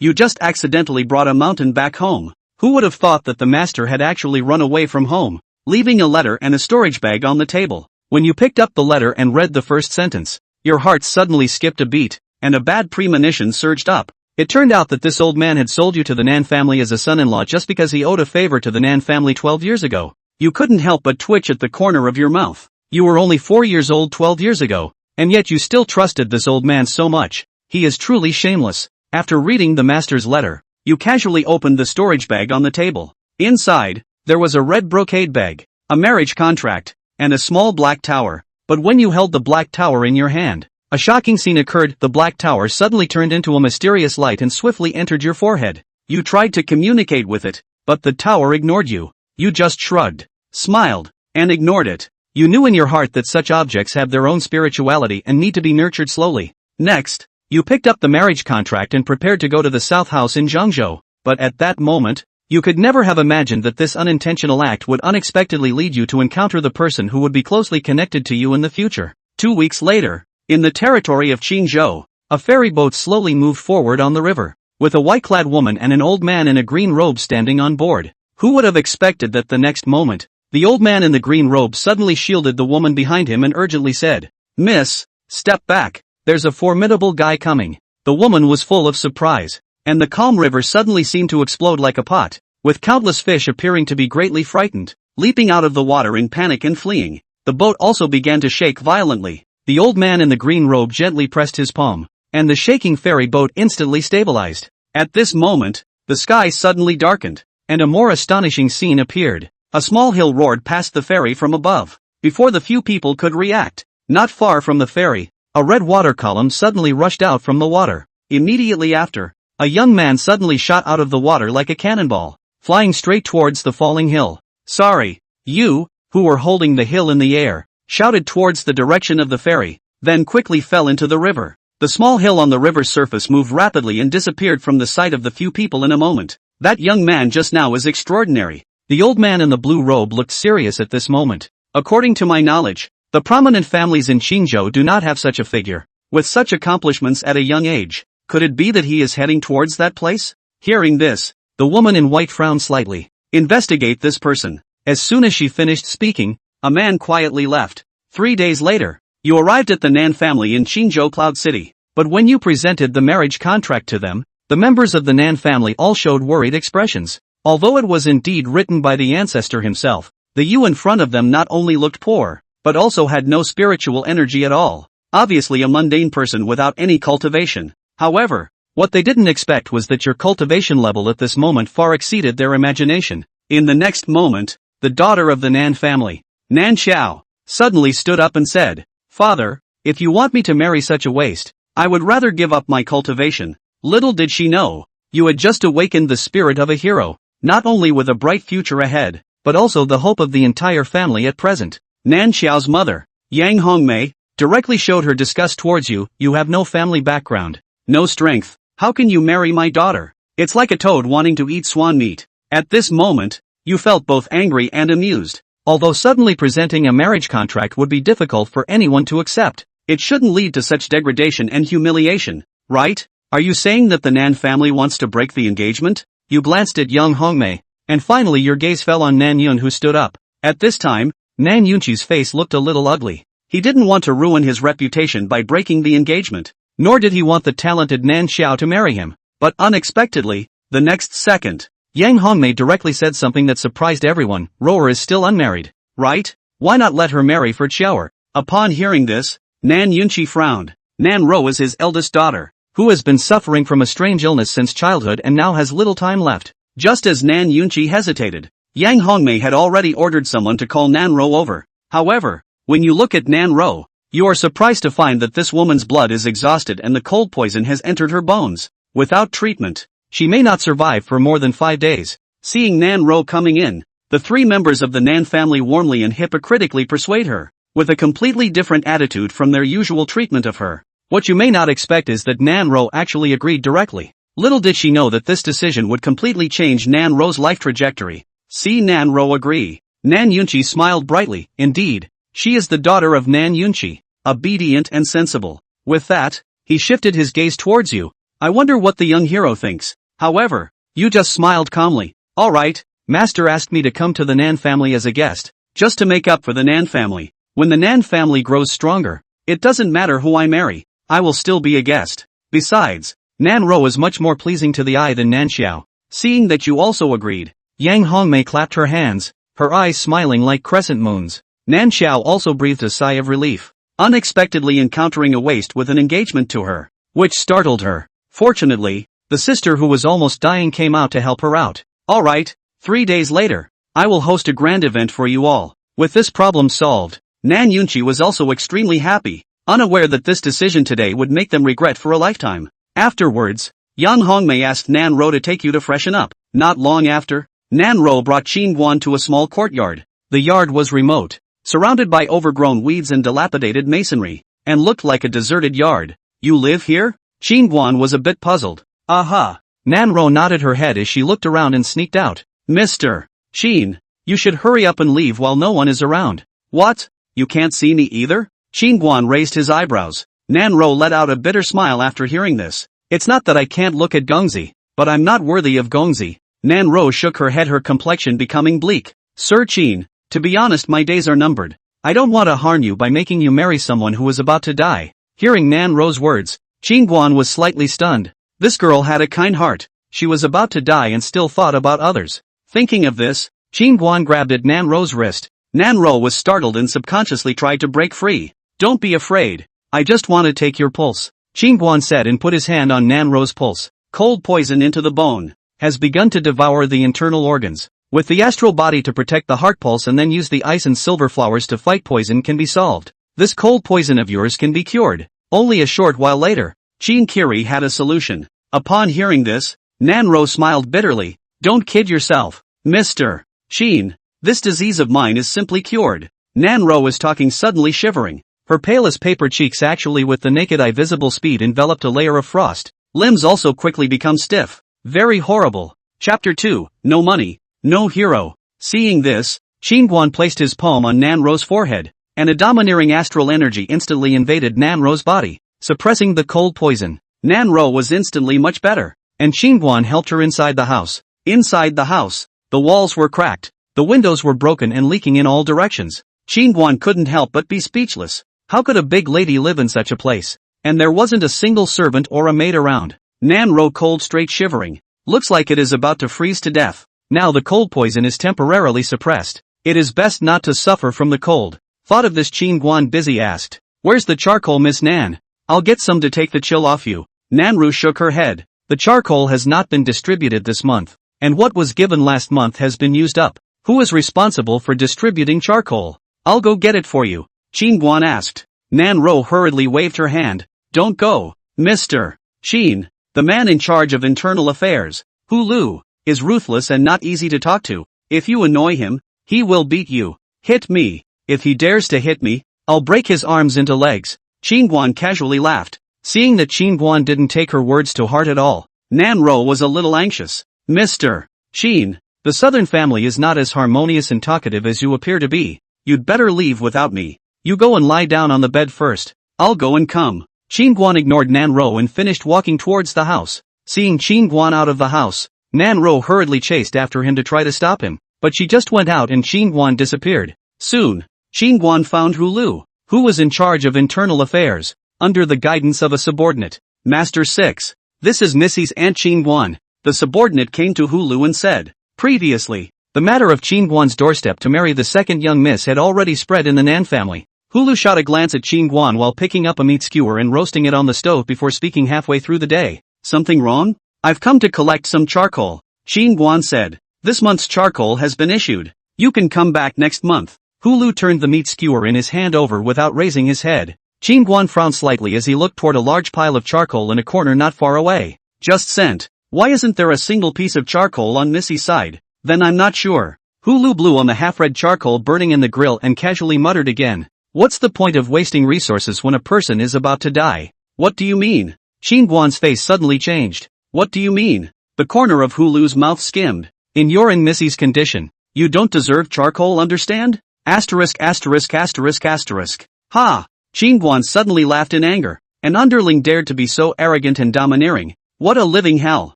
You just accidentally brought a mountain back home. Who would have thought that the master had actually run away from home, leaving a letter and a storage bag on the table? When you picked up the letter and read the first sentence, your heart suddenly skipped a beat, and a bad premonition surged up. It turned out that this old man had sold you to the Nan family as a son-in-law just because he owed a favor to the Nan family 12 years ago. You couldn't help but twitch at the corner of your mouth. You were only 4 years old 12 years ago, and yet you still trusted this old man so much. He is truly shameless. After reading the master's letter, you casually opened the storage bag on the table. Inside, there was a red brocade bag, a marriage contract, and a small black tower. But when you held the black tower in your hand, a shocking scene occurred. The black tower suddenly turned into a mysterious light and swiftly entered your forehead. You tried to communicate with it, but the tower ignored you. You just shrugged, smiled, and ignored it. You knew in your heart that such objects have their own spirituality and need to be nurtured slowly. Next, you picked up the marriage contract and prepared to go to the South House in Zhangzhou. But at that moment, you could never have imagined that this unintentional act would unexpectedly lead you to encounter the person who would be closely connected to you in the future. 2 weeks later, in the territory of Qingzhou, a ferry boat slowly moved forward on the river, with a white-clad woman and an old man in a green robe standing on board. Who would have expected that the next moment, the old man in the green robe suddenly shielded the woman behind him and urgently said, "Miss, step back, there's a formidable guy coming." The woman was full of surprise, and the calm river suddenly seemed to explode like a pot, with countless fish appearing to be greatly frightened, leaping out of the water in panic and fleeing. The boat also began to shake violently. The old man in the green robe gently pressed his palm, and the shaking ferry boat instantly stabilized. At this moment, the sky suddenly darkened, and a more astonishing scene appeared. A small hill roared past the ferry from above. Before the few people could react, not far from the ferry, a red water column suddenly rushed out from the water. Immediately after, a young man suddenly shot out of the water like a cannonball, flying straight towards the falling hill. "Sorry, you, who were holding the hill in the air," shouted towards the direction of the ferry, then quickly fell into the river. The small hill on the river's surface moved rapidly and disappeared from the sight of the few people in a moment. "That young man just now is extraordinary." The old man in the blue robe looked serious at this moment. "According to my knowledge, the prominent families in Qingzhou do not have such a figure, with such accomplishments at a young age. Could it be that he is heading towards that place?" Hearing this, the woman in white frowned slightly. "Investigate this person." As soon as she finished speaking, a man quietly left. 3 days later, you arrived at the Nan family in Qingzhou Cloud City. But when you presented the marriage contract to them, the members of the Nan family all showed worried expressions. Although it was indeed written by the ancestor himself, the you in front of them not only looked poor, but also had no spiritual energy at all. Obviously a mundane person without any cultivation. However, what they didn't expect was that your cultivation level at this moment far exceeded their imagination. In the next moment, the daughter of the Nan family, Nan Xiao, suddenly stood up and said, "Father, if you want me to marry such a waste, I would rather give up my cultivation." Little did she know, you had just awakened the spirit of a hero, not only with a bright future ahead, but also the hope of the entire family at present. Nan Xiao's mother, Yang Hongmei, directly showed her disgust towards you. "You have no family background, no strength. How can you marry my daughter? It's like a toad wanting to eat swan meat." At this moment, you felt both angry and amused. Although suddenly presenting a marriage contract would be difficult for anyone to accept, it shouldn't lead to such degradation and humiliation, right? Are you saying that the Nan family wants to break the engagement? You glanced at young Hongmei, and finally your gaze fell on Nan Yun, who stood up. At this time, Nan Yunqi's face looked a little ugly. He didn't want to ruin his reputation by breaking the engagement, nor did he want the talented Nan Xiao to marry him. But unexpectedly, the next second, Yang Hongmei directly said something that surprised everyone. "Roer is still unmarried, right? Why not let her marry for Xiaoer?" Upon hearing this, Nan Yunqi frowned. Nan Ro is his eldest daughter, who has been suffering from a strange illness since childhood and now has little time left. Just as Nan Yunqi hesitated, Yang Hongmei had already ordered someone to call Nan Ro over. However, when you look at Nan Ro, you are surprised to find that this woman's blood is exhausted and the cold poison has entered her bones. Without treatment, she may not survive for more than 5 days. Seeing Nan Ro coming in, the 3 members of the Nan family warmly and hypocritically persuade her, with a completely different attitude from their usual treatment of her. What you may not expect is that Nan Ro actually agreed directly. Little did she know that this decision would completely change Nan Ro's life trajectory. See Nan Ro agree. Nan Yunqi smiled brightly. Indeed, she is the daughter of Nan Yunqi, obedient and sensible. With that, he shifted his gaze towards you. I wonder what the young hero thinks. However, you just smiled calmly. Alright, Master asked me to come to the Nan family as a guest, just to make up for the Nan family. When the Nan family grows stronger, it doesn't matter who I marry, I will still be a guest. Besides, Nan Ro is much more pleasing to the eye than Nan Xiao. Seeing that you also agreed, Yang Hongmei clapped her hands, her eyes smiling like crescent moons. Nan Xiao also breathed a sigh of relief, unexpectedly encountering a waist with an engagement to her, which startled her. Fortunately, the sister who was almost dying came out to help her out. Alright, 3 days later, I will host a grand event for you all. With this problem solved, Nan Yunqi was also extremely happy, unaware that this decision today would make them regret for a lifetime. Afterwards, Yang Hongmei asked Nan Ro to take you to freshen up. Not long after, Nan Ro brought Qin Guan to a small courtyard. The yard was remote, surrounded by overgrown weeds and dilapidated masonry, and looked like a deserted yard. You live here? Qin Guan was a bit puzzled. Aha! Nan Ro nodded her head as she looked around and sneaked out. Mr. Qin, you should hurry up and leave while no one is around. What? You can't see me either? Qin Guan raised his eyebrows. Nan Ro let out a bitter smile after hearing this. It's not that I can't look at Gongzi, but I'm not worthy of Gongzi. Nan Ro shook her head, her complexion becoming bleak. Sir Qin, to be honest, my days are numbered. I don't want to harm you by making you marry someone who is about to die. Hearing Nan Ro's words, Qin Guan was slightly stunned. This girl had a kind heart. She was about to die and still thought about others. Thinking of this, Qin Guan grabbed at Nan Ro's wrist. Nan Ro was startled and subconsciously tried to break free. Don't be afraid. I just want to take your pulse, Qin Guan said and put his hand on Nan Ro's pulse. Cold poison into the bone has begun to devour the internal organs. With the astral body to protect the heart pulse and then use the ice and silver flowers to fight poison can be solved. This cold poison of yours can be cured. Only a short while later, Qin Kiri had a solution. Upon hearing this, Nan Ro smiled bitterly. Don't kid yourself, Mr. Qin. This disease of mine is simply cured. Nan Ro was talking, suddenly shivering. Her pale as paper cheeks actually with the naked eye visible speed enveloped a layer of frost. Limbs also quickly become stiff. Very horrible. Chapter 2, No Money, No Hero. Seeing this, Qin Guan placed his palm on Nan Ro's forehead, and a domineering astral energy instantly invaded Nan Ro's body, suppressing the cold poison. Nan Ro was instantly much better, and Qin Guan helped her inside the house. Inside the house, the walls were cracked, the windows were broken and leaking in all directions. Qin Guan couldn't help but be speechless. How could a big lady live in such a place? And there wasn't a single servant or a maid around. Nan Ro cold straight shivering. Looks like it is about to freeze to death. Now the cold poison is temporarily suppressed. It is best not to suffer from the cold. Thought of this, Qin Guan busy asked. Where's the charcoal, Miss Nan? I'll get some to take the chill off you. Nan Ru shook her head. The charcoal has not been distributed this month, and what was given last month has been used up. Who is responsible for distributing charcoal? I'll go get it for you, Qin Guan asked. Nan Ro hurriedly waved her hand. Don't go, Mr. Qin. The man in charge of internal affairs, Hu Lu, is ruthless and not easy to talk to. If you annoy him, he will beat you. Hit me. If he dares to hit me, I'll break his arms into legs. Qin Guan casually laughed. Seeing that Qin Guan didn't take her words to heart at all, Nan Ro was a little anxious. Mr. Qin, the southern family is not as harmonious and talkative as you appear to be. You'd better leave without me. You go and lie down on the bed first. I'll go and come. Qin Guan ignored Nan Ro and finished walking towards the house. Seeing Qin Guan out of the house, Nan Ro hurriedly chased after him to try to stop him, but she just went out and Qin Guan disappeared. Soon, Qin Guan found Hu Lu, who was in charge of internal affairs, under the guidance of a subordinate. Master 6. This is Missy's Aunt Qin Guan. The subordinate came to Hu Lu and said, previously, the matter of Qin Guan's doorstep to marry the second young miss had already spread in the Nan family. Hu Lu shot a glance at Qin Guan while picking up a meat skewer and roasting it on the stove before speaking halfway through the day. Something wrong? I've come to collect some charcoal, Qin Guan said. This month's charcoal has been issued. You can come back next month. Hu Lu turned the meat skewer in his hand over without raising his head. Qin Guan frowned slightly as he looked toward a large pile of charcoal in a corner not far away. Just sent. Why isn't there a single piece of charcoal on Missy's side? Then I'm not sure. Hu Lu blew on the half-red charcoal burning in the grill and casually muttered again. What's the point of wasting resources when a person is about to die? What do you mean? Qin Guan's face suddenly changed. What do you mean? The corner of Hu Lu's mouth skimmed. In your and Missy's condition, you don't deserve charcoal, understand? Asterisk asterisk asterisk asterisk. Ha! Qin Guan suddenly laughed in anger. An underling dared to be so arrogant and domineering. What a living hell.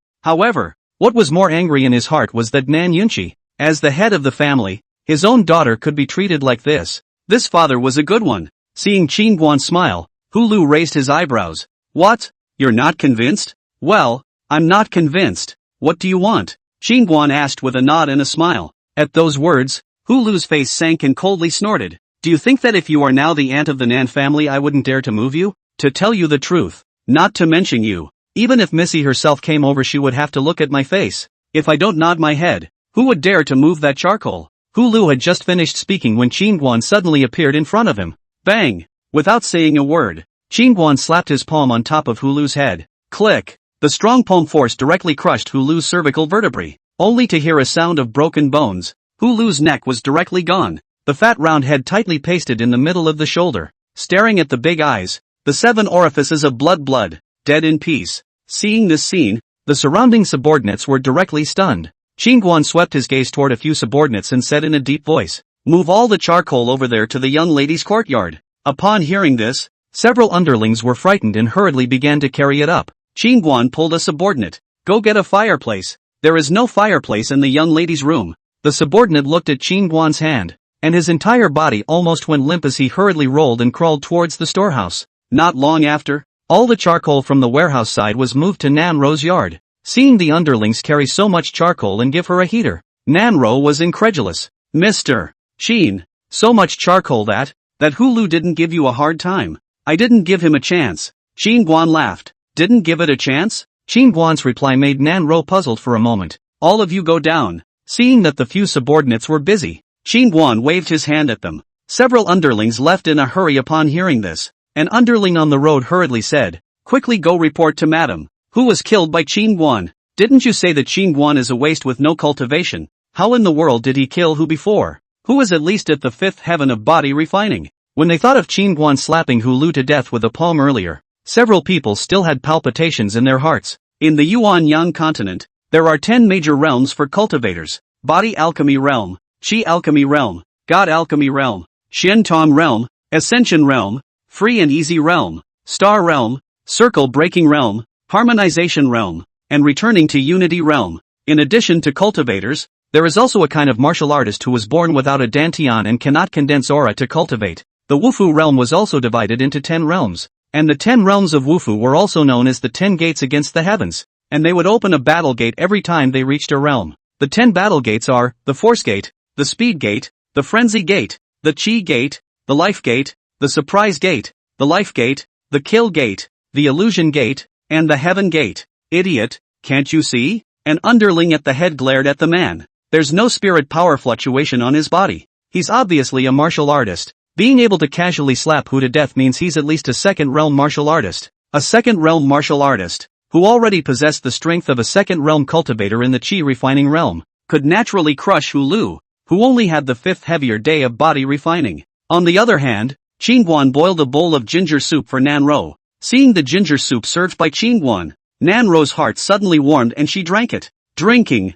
However, what was more angry in his heart was that Nan Yunchi, as the head of the family, his own daughter could be treated like this. This father was a good one. Seeing Qin Guan smile, Hu Lu raised his eyebrows. What? You're not convinced? Well, I'm not convinced. What do you want? Qin Guan asked with a nod and a smile. At those words, Hu Lu's face sank and coldly snorted. Do you think that if you are now the aunt of the Nan family I wouldn't dare to move you? To tell you the truth, not to mention you. Even if Missy herself came over she would have to look at my face. If I don't nod my head, who would dare to move that charcoal? Hu Lu had just finished speaking when Qin Guan suddenly appeared in front of him. Bang! Without saying a word, Qin Guan slapped his palm on top of Hu Lu's head. Click! The strong palm force directly crushed Hu Lu's cervical vertebrae, only to hear a sound of broken bones. Hu Lu's neck was directly gone, the fat round head tightly pasted in the middle of the shoulder, staring at the big eyes, the 7 orifices of blood, dead in peace. Seeing this scene, the surrounding subordinates were directly stunned. Qin Guan swept his gaze toward a few subordinates and said in a deep voice, "Move all the charcoal over there to the young lady's courtyard." Upon hearing this, several underlings were frightened and hurriedly began to carry it up. Qin Guan pulled a subordinate. "Go get a fireplace." "There is no fireplace in the young lady's room." The subordinate looked at Qin Guan's hand, and his entire body almost went limp as he hurriedly rolled and crawled towards the storehouse. Not long after, all the charcoal from the warehouse side was moved to Nan Ro's yard. Seeing the underlings carry so much charcoal and give her a heater, Nan Ro was incredulous. "Mr. Qin, so much charcoal that Hu Lu didn't give you a hard time." "I didn't give him a chance." Qin Guan laughed. "Didn't give it a chance?" Qin Guan's reply made Nan Ro puzzled for a moment. "All of you go down." Seeing that the few subordinates were busy, Qin Guan waved his hand at them. Several underlings left in a hurry upon hearing this. An underling on the road hurriedly said, "Quickly go report to Madam, who was killed by Qin Guan." "Didn't you say that Qin Guan is a waste with no cultivation? How in the world did he kill who before? Who is at least at the 5th heaven of body refining?" When they thought of Qin Guan slapping Hu Lu to death with a palm earlier, several people still had palpitations in their hearts. In the Yuan-Yang continent, there are 10 major realms for cultivators: Body Alchemy Realm, Qi Alchemy Realm, God Alchemy Realm, Xian Realm, Ascension Realm, Free and Easy Realm, Star Realm, Circle Breaking Realm, Harmonization Realm, and Returning to Unity Realm. In addition to cultivators, there is also a kind of martial artist who was born without a dantian and cannot condense aura to cultivate. The Wufu realm was also divided into 10 realms, and the 10 realms of Wufu were also known as the 10 gates against the heavens, and they would open a battle gate every time they reached a realm. The 10 battle gates are the Force Gate, the Speed Gate, the Frenzy Gate, the Qi Gate, the Life Gate, the Surprise Gate, the Life Gate, the Kill Gate, the Illusion Gate, and the Heaven Gate. "Idiot, can't you see?" An underling at the head glared at the man. "There's no spirit power fluctuation on his body. He's obviously a martial artist. Being able to casually slap Hu to death means he's at least a 2nd realm martial artist. A 2nd realm martial artist, who already possessed the strength of a 2nd realm cultivator in the Qi refining realm, could naturally crush Hu Lu, who only had the 5th heavier day of body refining." On the other hand, Qin Guan boiled a bowl of ginger soup for Nan Ro. Seeing the ginger soup served by Qin Guan, Nan Ro's heart suddenly warmed and she drank it. Drinking.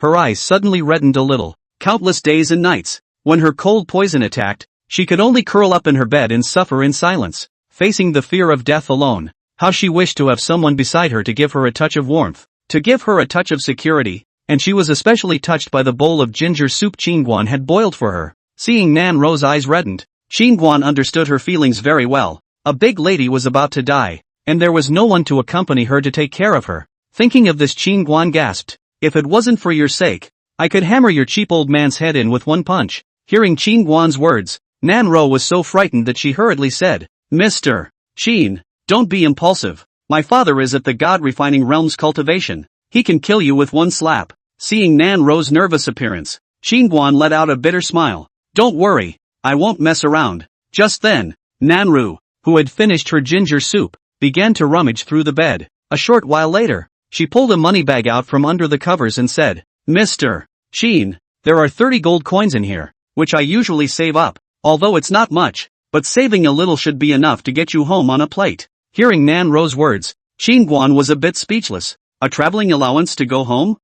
Her eyes suddenly reddened a little. Countless days and nights, when her cold poison attacked, she could only curl up in her bed and suffer in silence, facing the fear of death alone. How she wished to have someone beside her to give her a touch of warmth, to give her a touch of security, and she was especially touched by the bowl of ginger soup Qin Guan had boiled for her. Seeing Nan Ro's eyes reddened, Qin Guan understood her feelings very well. A big lady was about to die, and there was no one to accompany her to take care of her. Thinking of this, Qin Guan gasped, "If it wasn't for your sake, I could hammer your cheap old man's head in with one punch." Hearing Qin Guan's words, Nan Ro was so frightened that she hurriedly said, "Mr. Qin, don't be impulsive. My father is at the God Refining Realm's cultivation. He can kill you with one slap." Seeing Nan Ro's nervous appearance, Qin Guan let out a bitter smile. "Don't worry, I won't mess around." Just then, Nan Ru, who had finished her ginger soup, began to rummage through the bed. A short while later, she pulled a money bag out from under the covers and said, "Mr. Qin, there are 30 gold coins in here, which I usually save up, although it's not much, but saving a little should be enough to get you home on a plate." Hearing Nan Ro's words, Qin Guan was a bit speechless. A traveling allowance to go home?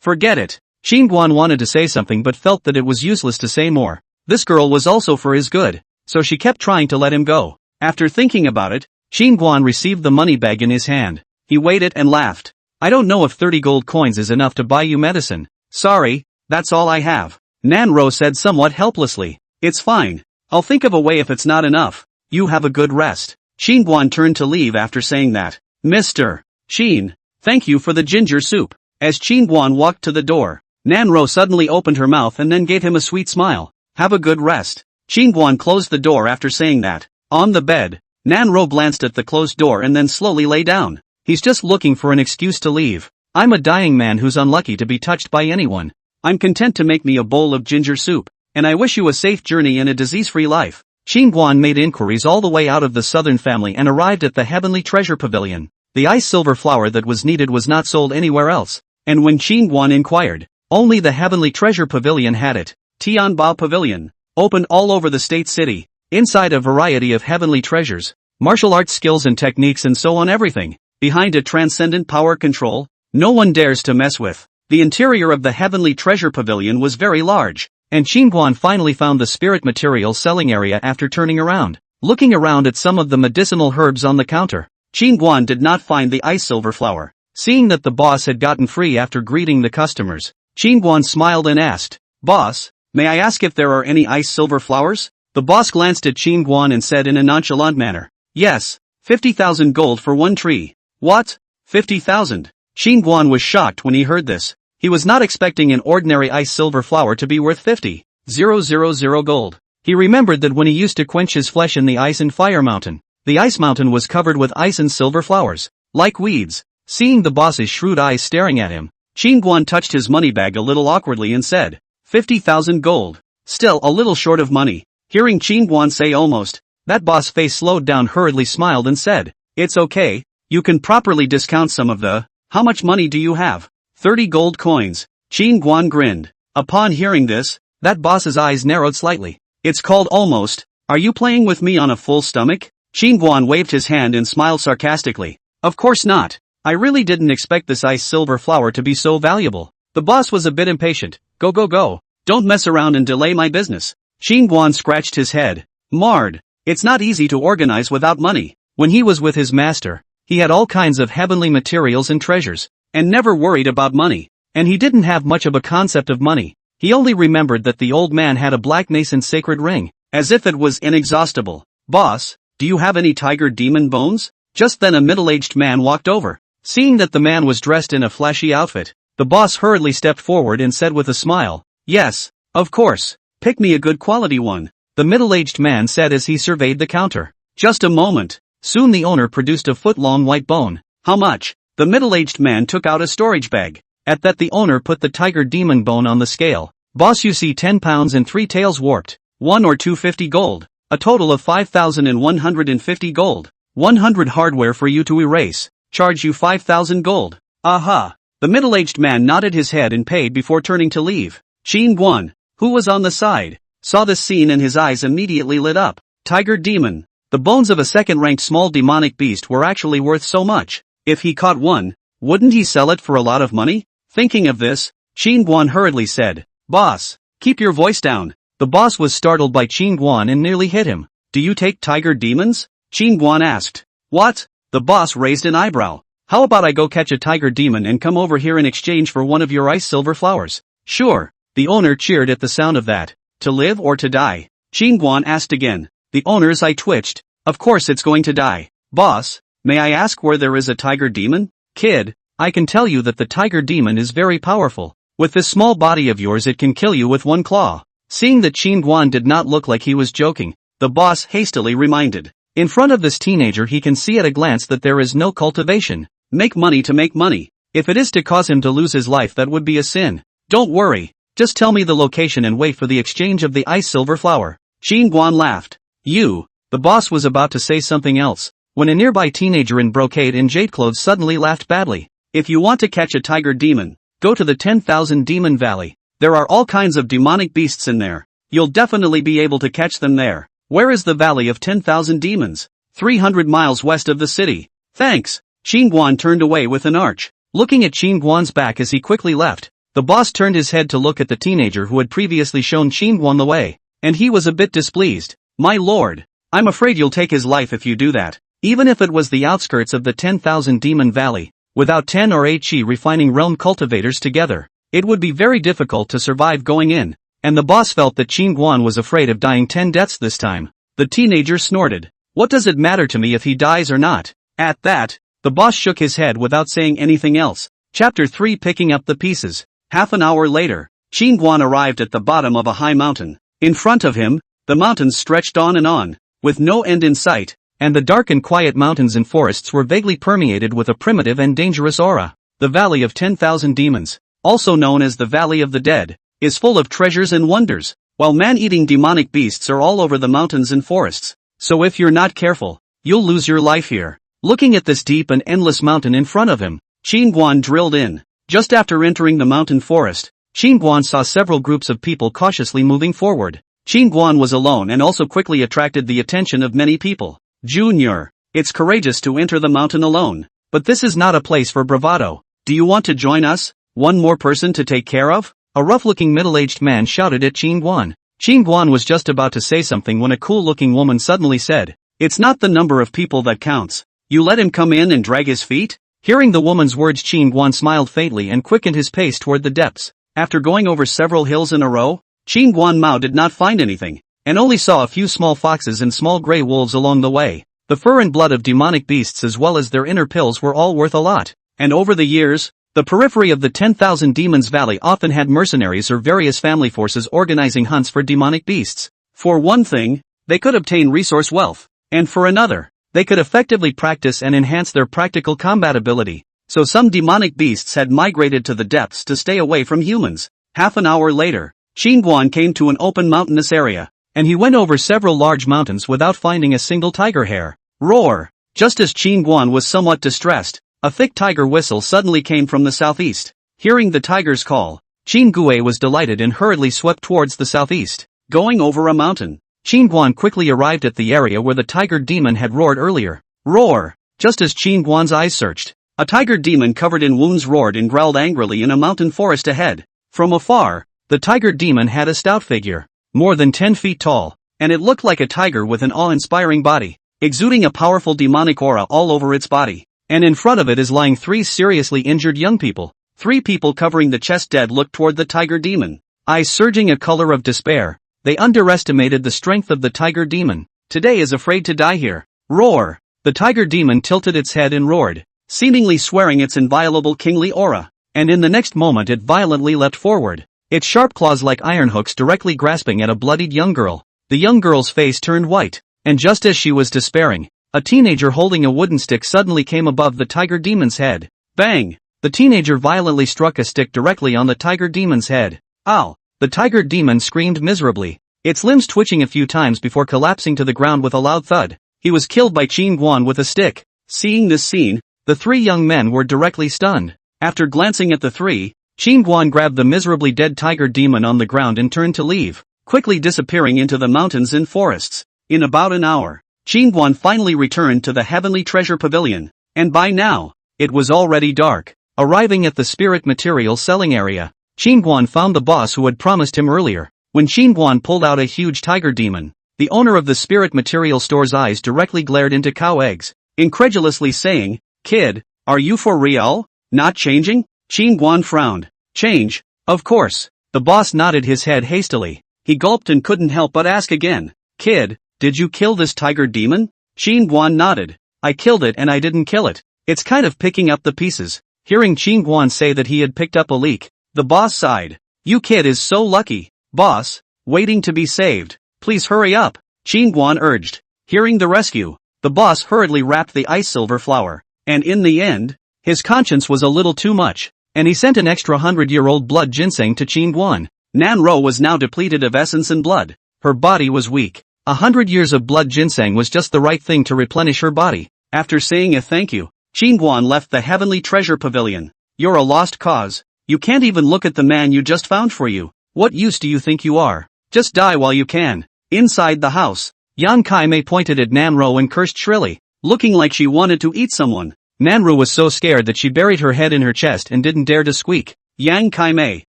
Forget it. Qin Guan wanted to say something but felt that it was useless to say more. This girl was also for his good, so she kept trying to let him go. After thinking about it, Qin Guan received the money bag in his hand. He waited and laughed. I don't know if 30 gold coins is enough to buy you medicine. Sorry, that's all I have. Nanro said somewhat helplessly. It's fine. I'll think of a way if it's not enough. You have a good rest. Qingguan turned to leave after saying that. Mr. Qin, thank you for the ginger soup. As Qingguan walked to the door, Nanro suddenly opened her mouth and then gave him a sweet smile. Have a good rest. Qingguan closed the door after saying that. On the bed, Nanro glanced at the closed door and then slowly lay down. He's just looking for an excuse to leave. I'm a dying man who's unlucky to be touched by anyone. I'm content to make me a bowl of ginger soup, and I wish you a safe journey and a disease-free life. Qingguan made inquiries all the way out of the southern family and arrived at the Heavenly Treasure Pavilion. The ice silver flower that was needed was not sold anywhere else, and when Qingguan inquired, only the Heavenly Treasure Pavilion had it. Tianbao Pavilion, open all over the state city, inside a variety of heavenly treasures, martial arts skills and techniques and so on everything, behind a transcendent power control, no one dares to mess with. The interior of the Heavenly Treasure Pavilion was very large, and Qingguan finally found the spirit material selling area after turning around. Looking around at some of the medicinal herbs on the counter, Qingguan did not find the ice silver flower. Seeing that the boss had gotten free after greeting the customers, Qingguan smiled and asked, Boss, may I ask if there are any ice silver flowers? The boss glanced at Qingguan and said in a nonchalant manner, Yes, 50,000 gold for one tree. What? 50,000? Qingguan was shocked when he heard this. He was not expecting an ordinary ice silver flower to be worth 50,000 gold. He remembered that when he used to quench his flesh in the ice and fire mountain, the ice mountain was covered with ice and silver flowers, like weeds. Seeing the boss's shrewd eyes staring at him, Qingguan touched his money bag a little awkwardly and said, 50,000 gold. Still a little short of money. Hearing Qingguan say almost, that boss face slowed down, hurriedly smiled and said, It's okay, you can properly discount some of the, how much money do you have? 30 gold coins. Qingguan grinned. Upon hearing this, that boss's eyes narrowed slightly. It's called almost. Are you playing with me on a full stomach? Qingguan waved his hand and smiled sarcastically. Of course not. I really didn't expect this ice silver flower to be so valuable. The boss was a bit impatient. Go go go. Don't mess around and delay my business. Qingguan scratched his head. Marred. It's not easy to organize without money. When he was with his master, he had all kinds of heavenly materials and treasures, and never worried about money. And he didn't have much of a concept of money. He only remembered that the old man had a black nascent sacred ring, as if it was inexhaustible. Boss, do you have any tiger demon bones? Just then a middle-aged man walked over. Seeing that the man was dressed in a flashy outfit, the boss hurriedly stepped forward and said with a smile, Yes, of course, pick me a good quality one. The middle-aged man said as he surveyed the counter. Just a moment. Soon the owner produced a foot-long white bone. How much? The middle-aged man took out a storage bag. At that the owner put the tiger demon bone on the scale. Boss, you see 10 pounds and 3 tails warped. 1 or 250 gold. A total of 5,150 gold. 100 hardware for you to erase. Charge you 5,000 gold. Aha. The middle-aged man nodded his head and paid before turning to leave. Qingguan, who was on the side, saw this scene and his eyes immediately lit up. Tiger demon. The bones of a second-ranked small demonic beast were actually worth so much. If he caught one, wouldn't he sell it for a lot of money? Thinking of this, Qingguan hurriedly said, Boss, keep your voice down. The boss was startled by Qingguan and nearly hit him. Do you take tiger demons? Qingguan asked. What? The boss raised an eyebrow. How about I go catch a tiger demon and come over here in exchange for one of your ice silver flowers? Sure. The owner cheered at the sound of that. To live or to die? Qingguan asked again. The owner's eye twitched. Of course it's going to die. Boss, may I ask where there is a tiger demon? Kid, I can tell you that the tiger demon is very powerful. With this small body of yours it can kill you with one claw. Seeing that Qingguan did not look like he was joking, the boss hastily reminded. In front of this teenager he can see at a glance that there is no cultivation. Make money to make money. If it is to cause him to lose his life, that would be a sin. Don't worry. Just tell me the location and wait for the exchange of the ice silver flower. Qingguan laughed. The boss was about to say something else, when a nearby teenager in brocade and jade clothes suddenly laughed badly. If you want to catch a tiger demon, go to the 10,000 Demon Valley. There are all kinds of demonic beasts in there. You'll definitely be able to catch them there. Where is the Valley of 10,000 Demons? 300 miles west of the city. Thanks. Qingguan turned away with an arch. Looking at Qingguan's back as he quickly left, the boss turned his head to look at the teenager who had previously shown Qingguan the way, and he was a bit displeased. My lord, I'm afraid you'll take his life if you do that. Even if it was the outskirts of the 10,000 Demon Valley, without 10 or 8 chi refining realm cultivators together, it would be very difficult to survive going in, and the boss felt that Qin Guan was afraid of dying 10 deaths this time. The teenager snorted. What does it matter to me if he dies or not? At that, the boss shook his head without saying anything else. Chapter 3 Picking up the pieces. Half an hour later, Qin Guan arrived at the bottom of a high mountain. In front of him, the mountains stretched on, with no end in sight, and the dark and quiet mountains and forests were vaguely permeated with a primitive and dangerous aura. The Valley of 10,000 Demons, also known as the Valley of the Dead, is full of treasures and wonders, while man-eating demonic beasts are all over the mountains and forests. So if you're not careful, you'll lose your life here. Looking at this deep and endless mountain in front of him, Qin Guan drilled in. Just after entering the mountain forest, Qin Guan saw several groups of people cautiously moving forward. Qin Guan was alone and also quickly attracted the attention of many people. Junior, it's courageous to enter the mountain alone, but this is not a place for bravado. Do you want to join us? One more person to take care of? A rough-looking middle-aged man shouted at Qin Guan. Qin Guan was just about to say something when a cool-looking woman suddenly said, "It's not the number of people that counts. You let him come in and drag his feet?" Hearing the woman's words, Qin Guan smiled faintly and quickened his pace toward the depths. After going over several hills in a row, Qin Guan Mao did not find anything, and only saw a few small foxes and small gray wolves along the way. The fur and blood of demonic beasts as well as their inner pills were all worth a lot, and over the years, the periphery of the 10,000 Demons Valley often had mercenaries or various family forces organizing hunts for demonic beasts. For one thing, they could obtain resource wealth, and for another, they could effectively practice and enhance their practical combat ability. So some demonic beasts had migrated to the depths to stay away from humans. Half an hour later, Qin Guan came to an open mountainous area, and he went over several large mountains without finding a single tiger hair. Roar! Just as Qin Guan was somewhat distressed, a thick tiger whistle suddenly came from the southeast. Hearing the tiger's call, Qin Gui was delighted and hurriedly swept towards the southeast. Going over a mountain, Qin Guan quickly arrived at the area where the tiger demon had roared earlier. Roar! Just as Qin Guan's eyes searched, a tiger demon covered in wounds roared and growled angrily in a mountain forest ahead. From afar, the tiger demon had a stout figure, more than 10 feet tall, and it looked like a tiger with an awe-inspiring body, exuding a powerful demonic aura all over its body. And in front of it is lying 3 seriously injured young people. 3 people covering the chest dead looked toward the tiger demon, eyes surging a color of despair. They underestimated the strength of the tiger demon. Today is afraid to die here. Roar! The tiger demon tilted its head and roared, seemingly swearing its inviolable kingly aura, and in the next moment it violently leapt forward, its sharp claws like iron hooks directly grasping at a bloodied young girl. The young girl's face turned white, and just as she was despairing, a teenager holding a wooden stick suddenly came above the tiger demon's head. Bang! The teenager violently struck a stick directly on the tiger demon's head. Ow! The tiger demon screamed miserably, its limbs twitching a few times before collapsing to the ground with a loud thud. He was killed by Qin Guan with a stick. Seeing this scene, the 3 young men were directly stunned. After glancing at the 3, Qin Guan grabbed the miserably dead tiger demon on the ground and turned to leave, quickly disappearing into the mountains and forests. In about an hour, Qin Guan finally returned to the Heavenly Treasure Pavilion, and by now, it was already dark. Arriving at the spirit material selling area, Qin Guan found the boss who had promised him earlier. When Qin Guan pulled out a huge tiger demon, the owner of the spirit material store's eyes directly glared into cow eggs, incredulously saying, "Kid, are you for real? Not changing?" Qin Guan frowned. "Change? Of course." The boss nodded his head hastily. He gulped and couldn't help but ask again, "Kid, did you kill this tiger demon?" Qin Guan nodded. "I killed it and I didn't kill it. It's kind of picking up the pieces." Hearing Qin Guan say that he had picked up a leak, the boss sighed. "You kid is so lucky." "Boss, waiting to be saved. Please hurry up," Qin Guan urged. Hearing the rescue, the boss hurriedly wrapped the ice silver flower, and in the end, his conscience was a little too much, and he sent an extra 100-year-old blood ginseng to Qin Guan. Nanro was now depleted of essence and blood. Her body was weak. 100 years of blood ginseng was just the right thing to replenish her body. After saying a thank you, Qin Guan left the Heavenly Treasure Pavilion. "You're a lost cause. You can't even look at the man you just found for you. What use do you think you are? Just die while you can." Inside the house, Yan Kai-mei pointed at Nanro and cursed shrilly, looking like she wanted to eat someone. Nanro was so scared that she buried her head in her chest and didn't dare to squeak. Yang Kai-mei,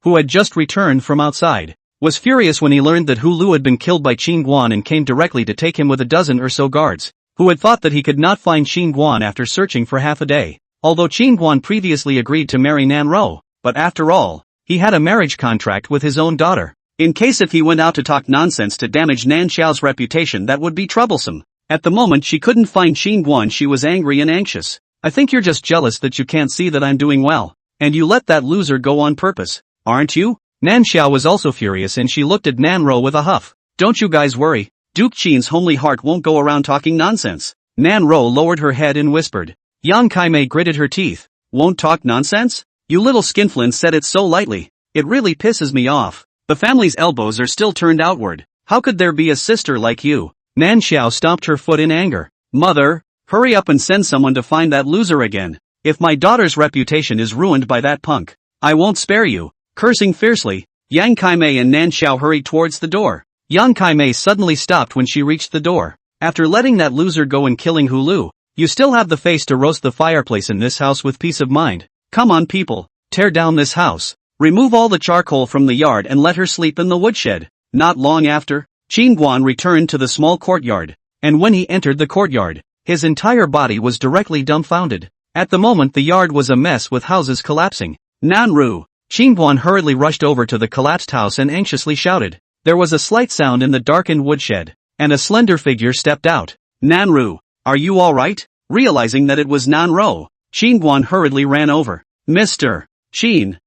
who had just returned from outside, was furious when he learned that Hu Lu had been killed by Qin Guan and came directly to take him with a dozen or so guards. who had thought that he could not find Guan after searching for half a day. Although Guan previously agreed to marry Nanro, but after all, he had a marriage contract with his own daughter. In case if he went out to talk nonsense to damage Nan Xiao's reputation, that would be troublesome. At the moment she couldn't find Guan, she was angry and anxious. I think you're just jealous that you can't see that I'm doing well. And you let that loser go on purpose, aren't you? Nan Xiao was also furious and she looked at Nanro with a huff. Don't you guys worry, Duke Qin's homely heart won't go around talking nonsense. Nanro lowered her head and whispered. Yang Kaimei gritted her teeth. Won't talk nonsense? You little skinflint said it so lightly. It really pisses me off. The family's elbows are still turned outward. How could there be a sister like you? Nan Xiao stomped her foot in anger. Mother, hurry up and send someone to find that loser again. If my daughter's reputation is ruined by that punk, I won't spare you. Cursing fiercely, Yang Kaimei and Nan Xiao hurried towards the door. Yang Kaimei suddenly stopped when she reached the door. After letting that loser go and killing Hulu, you still have the face to roast the fireplace in this house with peace of mind. Come on people, tear down this house. Remove all the charcoal from the yard and let her sleep in the woodshed. Not long after, Guan returned to the small courtyard, and when he entered the courtyard, his entire body was directly dumbfounded. At the moment the yard was a mess with houses collapsing. Nanru! Guan hurriedly rushed over to the collapsed house and anxiously shouted. There was a slight sound in the darkened woodshed, and a slender figure stepped out. Nanru, are you alright? Realizing that it was Nanro, Guan hurriedly ran over. Mr. Qin,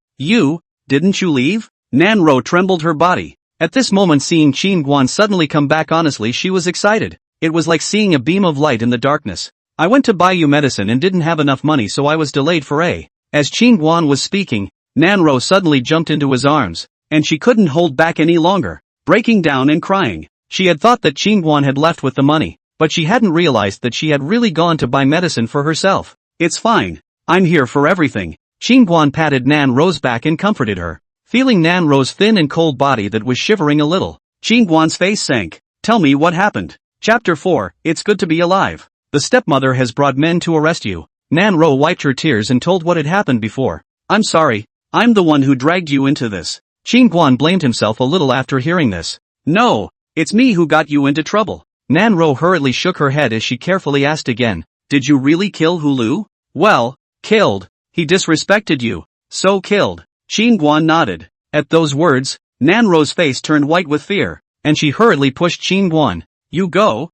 didn't you leave? Nanro trembled her body. At this moment seeing Guan suddenly come back, honestly she was excited. It was like seeing a beam of light in the darkness. I went to buy you medicine and didn't have enough money, so I was delayed for a. As Guan was speaking, Nanro suddenly jumped into his arms, and she couldn't hold back any longer, breaking down and crying. She had thought that Guan had left with the money, but she hadn't realized that she had really gone to buy medicine for herself. It's fine. I'm here for everything. Guan patted Nanro's back and comforted her. Feeling Nanro's thin and cold body that was shivering a little, Guan's face sank. Tell me what happened. Chapter 4, It's good to be alive. The stepmother has brought men to arrest you. Nanro wiped her tears and told what had happened before. I'm sorry. I'm the one who dragged you into this. Guan blamed himself a little after hearing this. No, it's me who got you into trouble. Nanro hurriedly shook her head as she carefully asked again. Did you really kill Hulu? Well, killed. He disrespected you. So killed. Guan nodded. At those words, Nanro's face turned white with fear, and she hurriedly pushed Guan. You go.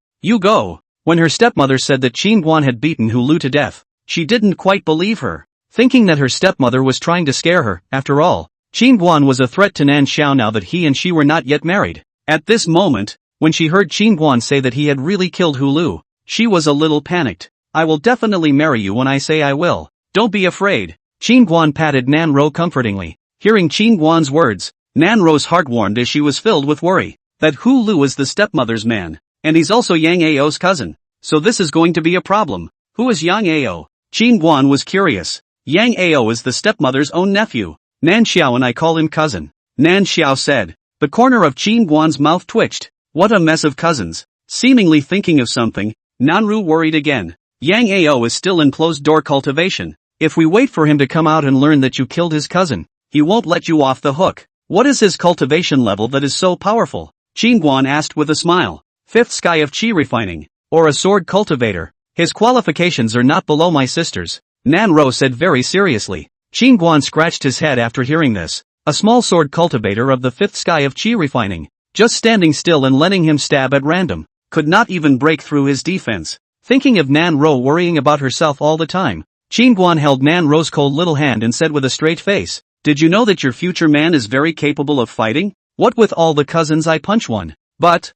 When her stepmother said that Guan had beaten Hulu to death, she didn't quite believe her. Thinking that her stepmother was trying to scare her, after all, Guan was a threat to Nan Xiao now that he and she were not yet married. At this moment, when she heard Guan say that he had really killed Hulu, she was a little panicked. I will definitely marry you when I say I will. Don't be afraid. Guan patted Nanro comfortingly. Hearing Guan's words, Nanro's heart warmed as she was filled with worry. That Hulu is the stepmother's man, and he's also Yang Ao's cousin. So this is going to be a problem. Who is Yang Ao? Guan was curious. Yang Ao is the stepmother's own nephew. Nan Xiao and I call him cousin. Nan Xiao said. The corner of Guan's mouth twitched. What a mess of cousins. Seemingly thinking of something, Nanru worried again. Yang Ao is still in closed-door cultivation. If we wait for him to come out and learn that you killed his cousin, he won't let you off the hook. What is his cultivation level that is so powerful? Guan asked with a smile. 5th sky of Qi refining, or a sword cultivator. His qualifications are not below my sister's. Nanro said very seriously. Guan scratched his head after hearing this. A small sword cultivator of the 5th sky of Qi refining. Just standing still and letting him stab at random. Could not even break through his defense. Thinking of Nanro worrying about herself all the time, Guan held Nanro's cold little hand and said with a straight face. Did you know that your future man is very capable of fighting? What with all the cousins I punch one. But,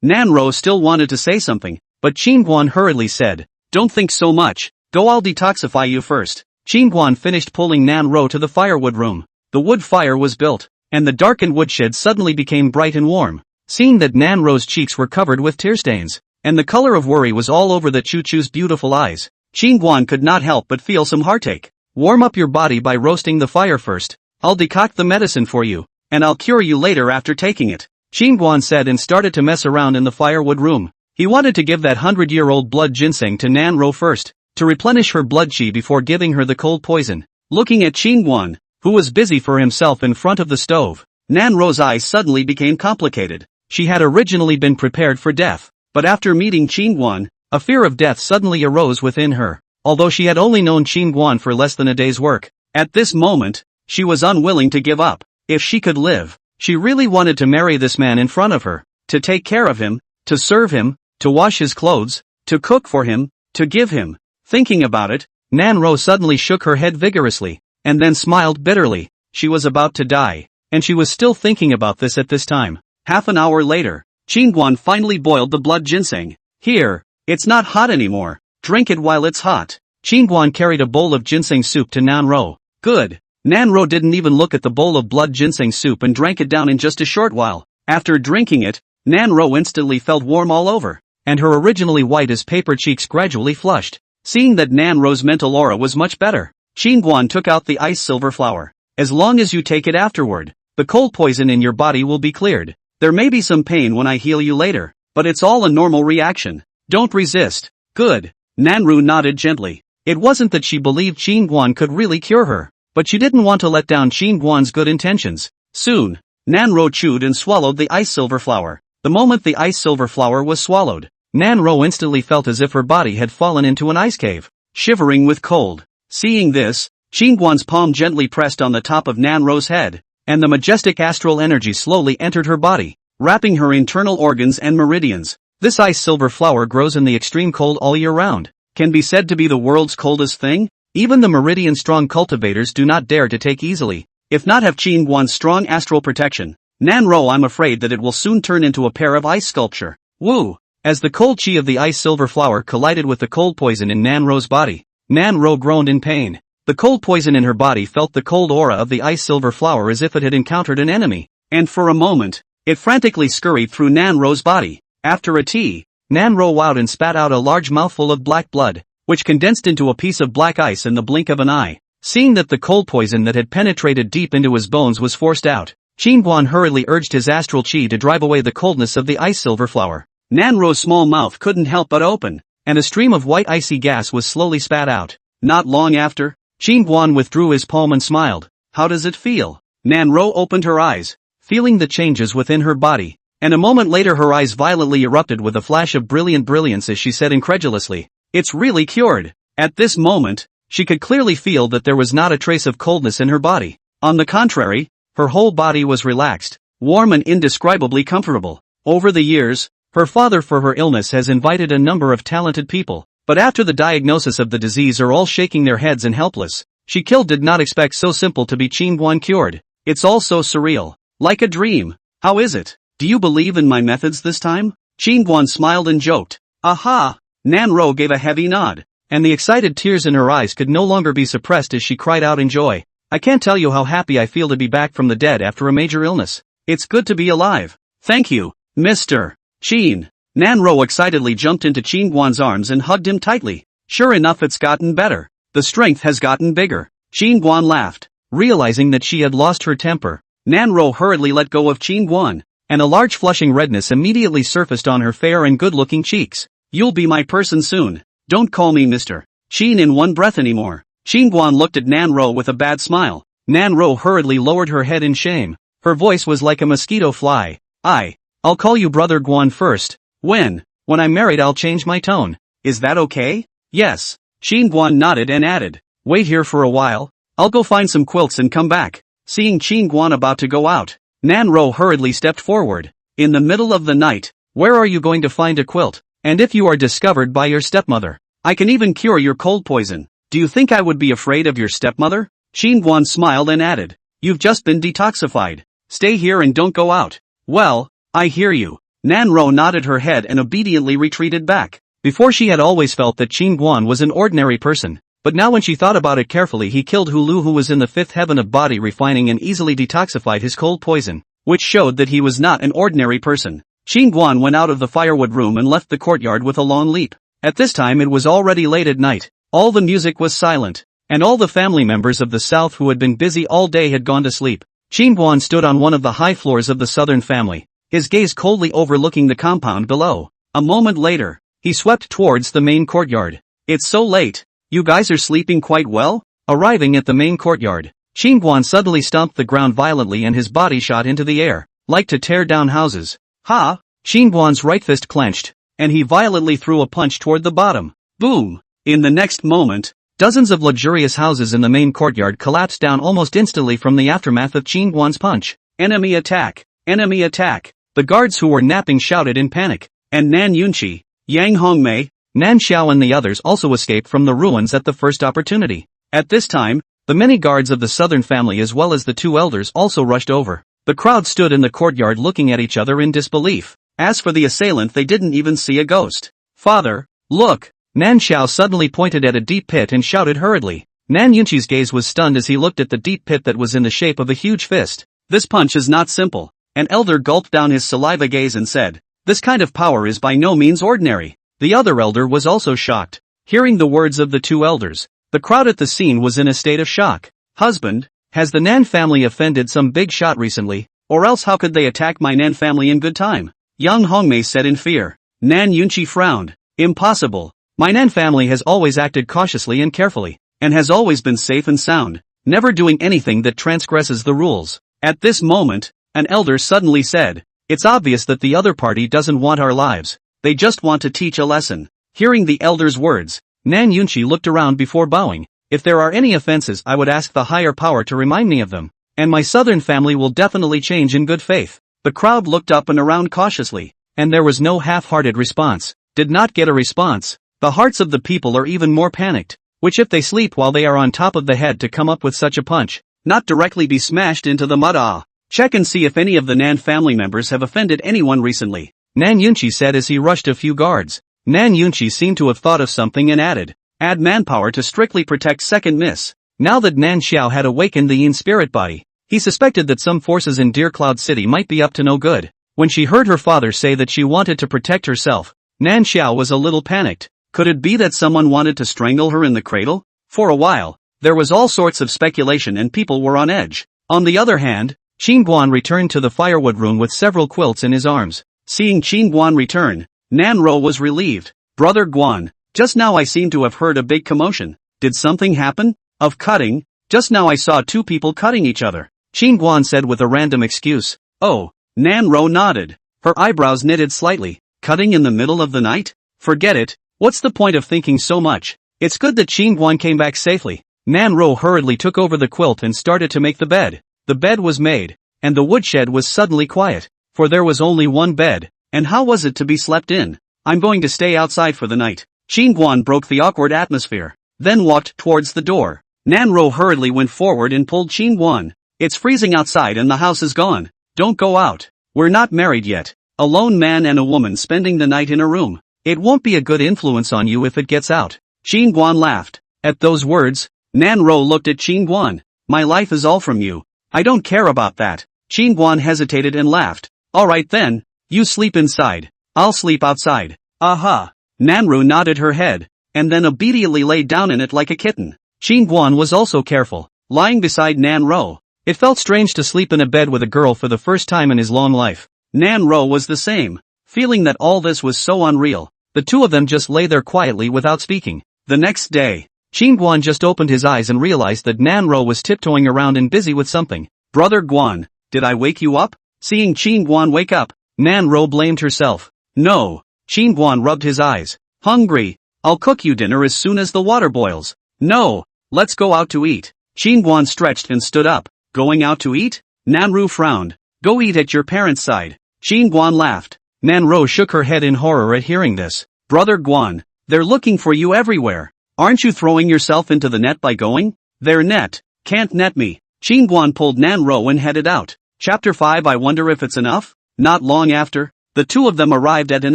Nanro still wanted to say something, but Guan hurriedly said. Don't think so much. Go, I'll detoxify you first. Guan finished pulling Nanro to the firewood room. The wood fire was built, and the darkened woodshed suddenly became bright and warm. Seeing that Nanro's cheeks were covered with tear stains, and the color of worry was all over the Choo-Choo's beautiful eyes, Guan could not help but feel some heartache. Warm up your body by roasting the fire first. I'll decoct the medicine for you, and I'll cure you later after taking it. Guan said and started to mess around in the firewood room. He wanted to give that 100-year-old blood ginseng to Nanro first, to replenish her blood chi before giving her the cold poison. Looking at Guan, who was busy for himself in front of the stove, Nanro's eyes suddenly became complicated. She had originally been prepared for death, but after meeting Guan, A fear of death suddenly arose within her, although she had only known Qin Guan for less than a day's work. At this moment, she was unwilling to give up. If she could live, she really wanted to marry this man in front of her, to take care of him, to serve him, to wash his clothes, to cook for him, to give him. Thinking about it, Nanro suddenly shook her head vigorously, and then smiled bitterly. She was about to die, and she was still thinking about this at this time. Half an hour later, Qin Guan finally boiled the blood ginseng. Here, it's not hot anymore. Drink it while it's hot. Qin Guan carried a bowl of ginseng soup to Nanro. Good. Nanro didn't even look at the bowl of blood ginseng soup and drank it down in just a short while. After drinking it, Nanro instantly felt warm all over, and her originally white as paper cheeks gradually flushed. Seeing that Nanro's mental aura was much better, Qin Guan took out the ice silver flower. As long as you take it afterward, the cold poison in your body will be cleared. There may be some pain when I heal you later, but it's all a normal reaction. Don't resist. Good. Nanru nodded gently. It wasn't that she believed Qin Guan could really cure her, but she didn't want to let down Qin Guan's good intentions. Soon, Nanro chewed and swallowed the ice silver flower. The moment the ice silver flower was swallowed, Nanro instantly felt as if her body had fallen into an ice cave, shivering with cold. Seeing this, Qin Guan's palm gently pressed on the top of Nanro's head, and the majestic astral energy slowly entered her body, wrapping her internal organs and meridians. This ice silver flower grows in the extreme cold all year round, can be said to be the world's coldest thing. Even the meridian-strong cultivators do not dare to take easily, if not have Qin Guan's strong astral protection. Nanro, I'm afraid that it will soon turn into a pair of ice sculpture. Woo! As the cold chi of the ice silver flower collided with the cold poison in Nanro's body, Nanro groaned in pain. The cold poison in her body felt the cold aura of the ice silver flower as if it had encountered an enemy, and for a moment, it frantically scurried through Nanro's body. After a tea, Nanro wowed and spat out a large mouthful of black blood, which condensed into a piece of black ice in the blink of an eye. Seeing that the cold poison that had penetrated deep into his bones was forced out, Qin Guan hurriedly urged his astral chi to drive away the coldness of the ice silver flower. Nanro's small mouth couldn't help but open, and a stream of white icy gas was slowly spat out. Not long after, Qin Guan withdrew his palm and smiled. How does it feel? Nanro opened her eyes, feeling the changes within her body, and a moment later her eyes violently erupted with a flash of brilliant brilliance as she said incredulously, "It's really cured." At this moment, she could clearly feel that there was not a trace of coldness in her body. On the contrary, her whole body was relaxed, warm and indescribably comfortable. Over the years, her father for her illness has invited a number of talented people, but after the diagnosis of the disease are all shaking their heads and helpless. She did not expect so simple to be Qin Guan cured. It's all so surreal. Like a dream. How is it? Do you believe in my methods this time? Qin Guan smiled and joked. Aha! Nanro gave a heavy nod, and the excited tears in her eyes could no longer be suppressed as she cried out in joy. I can't tell you how happy I feel to be back from the dead after a major illness. It's good to be alive. Thank you, Mr. Qin. Nanro excitedly jumped into Qin Guan's arms and hugged him tightly. Sure enough, it's gotten better. The strength has gotten bigger. Qin Guan laughed. Realizing that she had lost her temper, Nanro hurriedly let go of Qin Guan, and a large flushing redness immediately surfaced on her fair and good-looking cheeks. You'll be my person soon. Don't call me Mr. Qin in one breath anymore. Qin Guan looked at Nanro with a bad smile. Nanro hurriedly lowered her head in shame. Her voice was like a mosquito fly. I'll call you Brother Guan first. When I'm married I'll change my tone. Is that okay? Yes. Qin Guan nodded and added, wait here for a while. I'll go find some quilts and come back. Seeing Qin Guan about to go out, Nanro hurriedly stepped forward. In the middle of the night, where are you going to find a quilt? And if you are discovered by your stepmother, I can even cure your cold poison. Do you think I would be afraid of your stepmother? Qin Guan smiled and added, you've just been detoxified. Stay here and don't go out. Well, I hear you. Nanro nodded her head and obediently retreated back. Before she had always felt that Qin Guan was an ordinary person, but now when she thought about it carefully he killed Hulu who was in the fifth heaven of body refining and easily detoxified his cold poison, which showed that he was not an ordinary person. Qin Guan went out of the firewood room and left the courtyard with a long leap. At this time it was already late at night, all the music was silent, and all the family members of the south who had been busy all day had gone to sleep. Qin Guan stood on one of the high floors of the southern family, his gaze coldly overlooking the compound below. A moment later, he swept towards the main courtyard. It's so late. You guys are sleeping quite well? Arriving at the main courtyard, Qin Guan suddenly stomped the ground violently and his body shot into the air, like to tear down houses. Ha! Qin Guan's right fist clenched, and he violently threw a punch toward the bottom. Boom! In the next moment, dozens of luxurious houses in the main courtyard collapsed down almost instantly from the aftermath of Qin Guan's punch. Enemy attack! Enemy attack! The guards who were napping shouted in panic, and Nan Yunqi, Yang Hongmei, Nan Xiao and the others also escaped from the ruins at the first opportunity. At this time, the many guards of the southern family as well as the two elders also rushed over. The crowd stood in the courtyard looking at each other in disbelief. As for the assailant, they didn't even see a ghost. Father, look! Nan Xiao suddenly pointed at a deep pit and shouted hurriedly. Nan Yunqi's gaze was stunned as he looked at the deep pit that was in the shape of a huge fist. This punch is not simple. An elder gulped down his saliva gaze and said, this kind of power is by no means ordinary. The other elder was also shocked. Hearing the words of the two elders, the crowd at the scene was in a state of shock. Husband, has the Nan family offended some big shot recently, or else how could they attack my Nan family in good time? Yang Hongmei said in fear. Nan Yunqi frowned. Impossible. My Nan family has always acted cautiously and carefully, and has always been safe and sound, never doing anything that transgresses the rules. At this moment, an elder suddenly said, it's obvious that the other party doesn't want our lives, they just want to teach a lesson. Hearing the elder's words, Nan Yunqi looked around before bowing. If there are any offenses, I would ask the higher power to remind me of them, and my southern family will definitely change in good faith. The crowd looked up and around cautiously, and there was no half-hearted response. Did not get a response. The hearts of the people are even more panicked, which if they sleep while they are on top of the head to come up with such a punch, not directly be smashed into the mud. Check and see if any of the Nan family members have offended anyone recently, Nan Yunqi said as he rushed a few guards. Nan Yunqi seemed to have thought of something and added, add manpower to strictly protect second miss. Now that Nan Xiao had awakened the Yin spirit body, he suspected that some forces in Deer Cloud City might be up to no good. When she heard her father say that she wanted to protect herself, Nan Xiao was a little panicked. Could it be that someone wanted to strangle her in the cradle? For a while, there was all sorts of speculation and people were on edge. On the other hand, Qin Guan returned to the firewood room with several quilts in his arms. Seeing Qin Guan return, Nan Ro was relieved. Brother Guan, just now I seem to have heard a big commotion. Did something happen? Of cutting? Just now I saw two people cutting each other, Qin Guan said with a random excuse. Oh, Nan Ro nodded. Her eyebrows knitted slightly. Cutting in the middle of the night? Forget it. What's the point of thinking so much? It's good that Qin Guan came back safely. Nan Ro hurriedly took over the quilt and started to make the bed. The bed was made, and the woodshed was suddenly quiet, for there was only one bed, and how was it to be slept in? I'm going to stay outside for the night. Qin Guan broke the awkward atmosphere, then walked towards the door. Nan Ro hurriedly went forward and pulled Qin Guan. It's freezing outside and the house is gone. Don't go out. We're not married yet. A lone man and a woman spending the night in a room. It won't be a good influence on you if it gets out. Qin Guan laughed. At those words, Nan Ro looked at Qin Guan. My life is all from you. I don't care about that. Qin Guan hesitated and laughed. Alright then, you sleep inside. I'll sleep outside. Aha. Nan Ro nodded her head, and then obediently lay down in it like a kitten. Qin Guan was also careful, lying beside Nan Ro. It felt strange to sleep in a bed with a girl for the first time in his long life. Nan Ro was the same, feeling that all this was so unreal. The two of them just lay there quietly without speaking. The next day, Qin Guan just opened his eyes and realized that Nan Ro was tiptoeing around and busy with something. Brother Guan, did I wake you up? Seeing Qin Guan wake up, Nan Ro blamed herself. No. Qin Guan rubbed his eyes. Hungry. I'll cook you dinner as soon as the water boils. No. Let's go out to eat. Qin Guan stretched and stood up. Going out to eat? Nan Ro frowned. Go eat at your parents' side. Qin Guan laughed. Nan Ro shook her head in horror at hearing this. Brother Guan, they're looking for you everywhere. Aren't you throwing yourself into the net by going? Their net. Can't net me. Qin Guan pulled Nan Ro and headed out. Chapter 5. I wonder if it's enough? Not long after, the two of them arrived at an